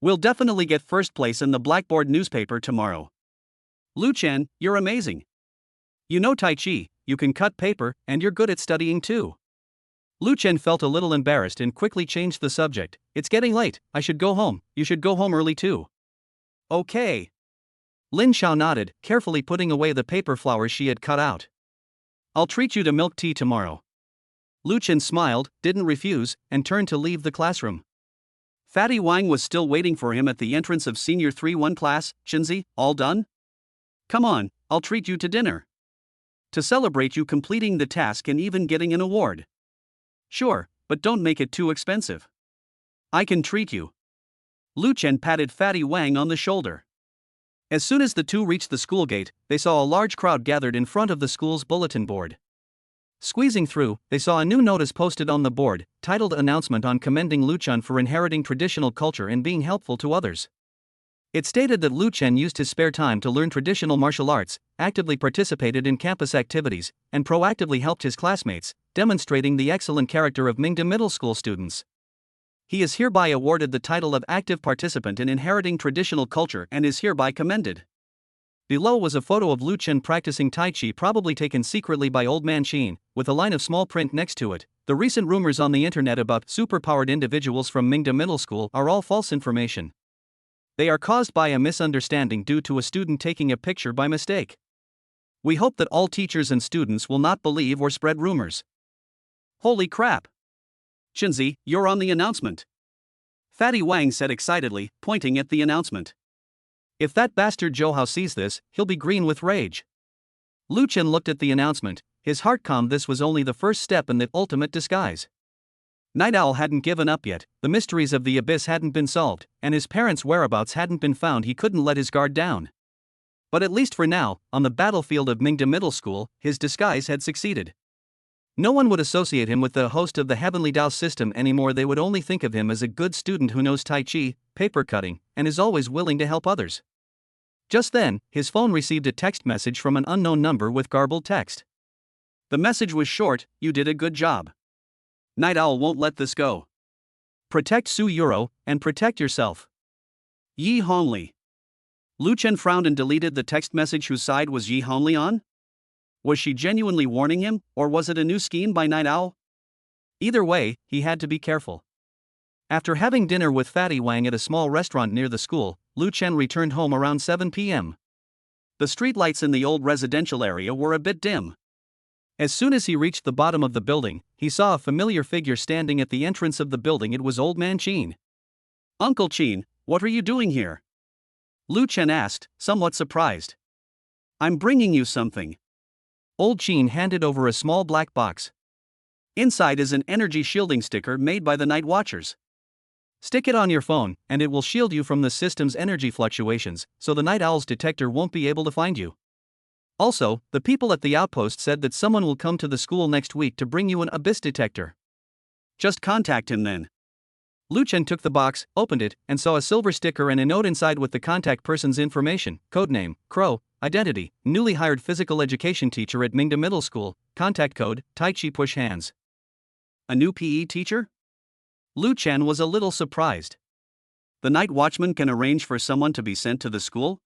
We'll definitely get first place in the blackboard newspaper tomorrow. Lu Chen, you're amazing. You know Tai Chi, you can cut paper, and you're good at studying too." Lu Chen felt a little embarrassed and quickly changed the subject. "It's getting late, I should go home. You should go home early too." "Okay." Lin Xiao nodded, carefully putting away the paper flowers she had cut out. "I'll treat you to milk tea tomorrow." Lu Chen smiled, didn't refuse, and turned to leave the classroom. Fatty Wang was still waiting for him at the entrance of Senior 3-1 class. "Chenzi, all done? Come on, I'll treat you to dinner." to celebrate you completing the task and even getting an award. Sure, but don't make it too expensive. I can treat you. Lu Chen patted Fatty Wang on the shoulder. As soon as the two reached the school gate, they saw a large crowd gathered in front of the school's bulletin board. Squeezing through, they saw a new notice posted on the board, titled Announcement on commending Lu Chen for inheriting traditional culture and being helpful to others. It stated that Lu Chen used his spare time to learn traditional martial arts, actively participated in campus activities, and proactively helped his classmates, demonstrating the excellent character of Mingda Middle School students. He is hereby awarded the title of active participant in inheriting traditional culture and is hereby commended. Below was a photo of Lu Chen practicing Tai Chi, probably taken secretly by Old Man Qin, with a line of small print next to it. The recent rumors on the internet about superpowered individuals from Mingda Middle School are all false information. They are caused by a misunderstanding due to a student taking a picture by mistake. We hope that all teachers and students will not believe or spread rumors. Holy crap! Chinzi, you're on the announcement. Fatty Wang said excitedly, pointing at the announcement. If that bastard Zhou sees this, he'll be green with rage. Lu Chen looked at the announcement, his heart calm. This was only the first step in the ultimate disguise. Night Owl hadn't given up yet, the mysteries of the abyss hadn't been solved, and his parents' whereabouts hadn't been found. He couldn't let his guard down. But at least for now, on the battlefield of Mingda Middle School, his disguise had succeeded. No one would associate him with the host of the Heavenly Dao system anymore. They would only think of him as a good student who knows Tai Chi, paper cutting, and is always willing to help others. Just then, his phone received a text message from an unknown number with garbled text. The message was short: "You did a good job. Night Owl won't let this go. Protect Su Yuro, and protect yourself. Yi Hongli." Lu Chen frowned and deleted the text message. Whose side was Yi Hongli on? Was she genuinely warning him, or was it a new scheme by Night Owl? Either way, he had to be careful. After having dinner with Fatty Wang at a small restaurant near the school, Lu Chen returned home around 7 p.m. The streetlights in the old residential area were a bit dim. As soon as he reached the bottom of the building, he saw a familiar figure standing at the entrance of the building. It was Old Man Qin. "Uncle Qin, what are you doing here?" Lu Chen asked, somewhat surprised. "I'm bringing you something." Old Qin handed over a small black box. Inside is an energy shielding sticker made by the Night Watchers. Stick it on your phone, and it will shield you from the system's energy fluctuations, so the Night Owl's detector won't be able to find you. Also, the people at the outpost said that someone will come to the school next week to bring you an abyss detector. Just contact him then. Lu Chen took the box, opened it, and saw a silver sticker and a note inside with the contact person's information: codename, Crow, identity, newly hired physical education teacher at Mingda Middle School, contact code, Tai Chi push hands. A new PE teacher? Lu Chen was a little surprised. The night watchman can arrange for someone to be sent to the school?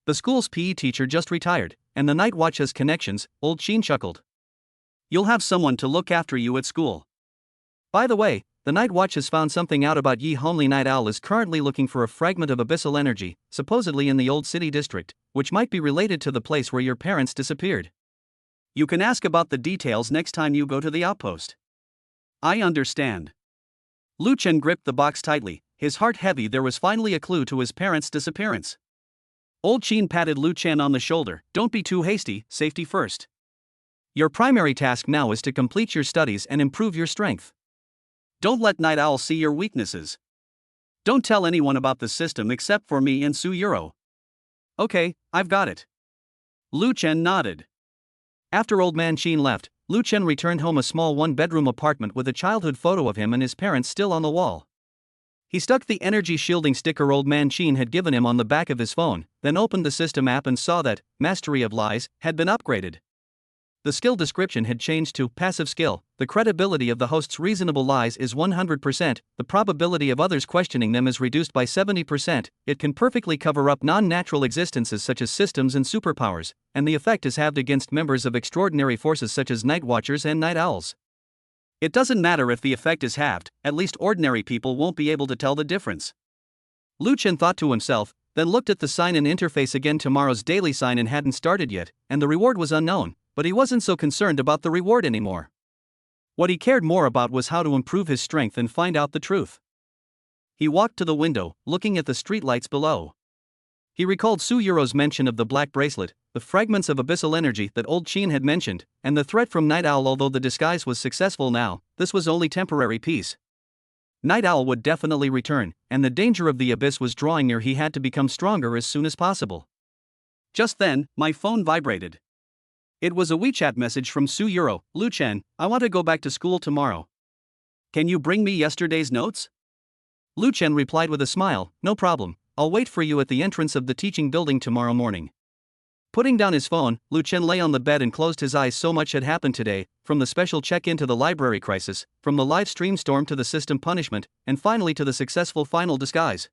The school's PE teacher just retired, and the night watch has connections. Old Qin chuckled. You'll have someone to look after you at school. By the way, the night watch has found something out about Yi Hongli. Night Owl is currently looking for a fragment of abyssal energy, supposedly in the old city district, which might be related to the place where your parents disappeared. You can ask about the details next time you go to the outpost. I understand. Lu Chen gripped the box tightly, his heart heavy. There was finally a clue to his parents' disappearance. Old Qin patted Lu Chen on the shoulder. Don't be too hasty, safety first. Your primary task now is to complete your studies and improve your strength. Don't let Night Owl see your weaknesses. Don't tell anyone about the system except for me and Su Yuro. Okay, I've got it. Lu Chen nodded. After Old Man Qin left, Lu Chen returned home, a small one-bedroom apartment with a childhood photo of him and his parents still on the wall. He stuck the energy shielding sticker Old Man Qin had given him on the back of his phone, then opened the system app and saw that Mastery of Lies had been upgraded. The skill description had changed to passive skill. The credibility of the host's reasonable lies is 100%, the probability of others questioning them is reduced by 70%, it can perfectly cover up non-natural existences such as systems and superpowers, and the effect is halved against members of extraordinary forces such as Night Watchers and Night Owls. It doesn't matter if the effect is halved, at least ordinary people won't be able to tell the difference. Lu Chen thought to himself, then looked at the sign-in interface again. Tomorrow's daily sign-in hadn't started yet, and the reward was unknown, but he wasn't so concerned about the reward anymore. What he cared more about was how to improve his strength and find out the truth. He walked to the window, looking at the streetlights below. He recalled Suyuro's mention of the black bracelet, the fragments of abyssal energy that old Chin had mentioned, and the threat from Night Owl. Although the disguise was successful now, this was only temporary peace. Night Owl would definitely return, and the danger of the abyss was drawing near. He had to become stronger as soon as possible. Just then, my phone vibrated. It was a WeChat message from Suyuro. Lu-chan, I want to go back to school tomorrow. Can you bring me yesterday's notes? Lu-chan replied with a smile, no problem, I'll wait for you at the entrance of the teaching building tomorrow morning. Putting down his phone, Lu-chan lay on the bed and closed his eyes. So much had happened today, from the special check-in to the library crisis, from the live stream storm to the system punishment, and finally to the successful final disguise.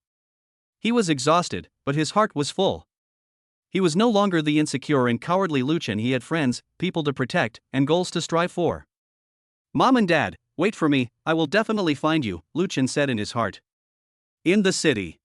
He was exhausted, but his heart was full. He was no longer the insecure and cowardly Lu-chan. He had friends, people to protect, and goals to strive for. Mom and Dad, wait for me, I will definitely find you, Lu-chan said in his heart. In the city.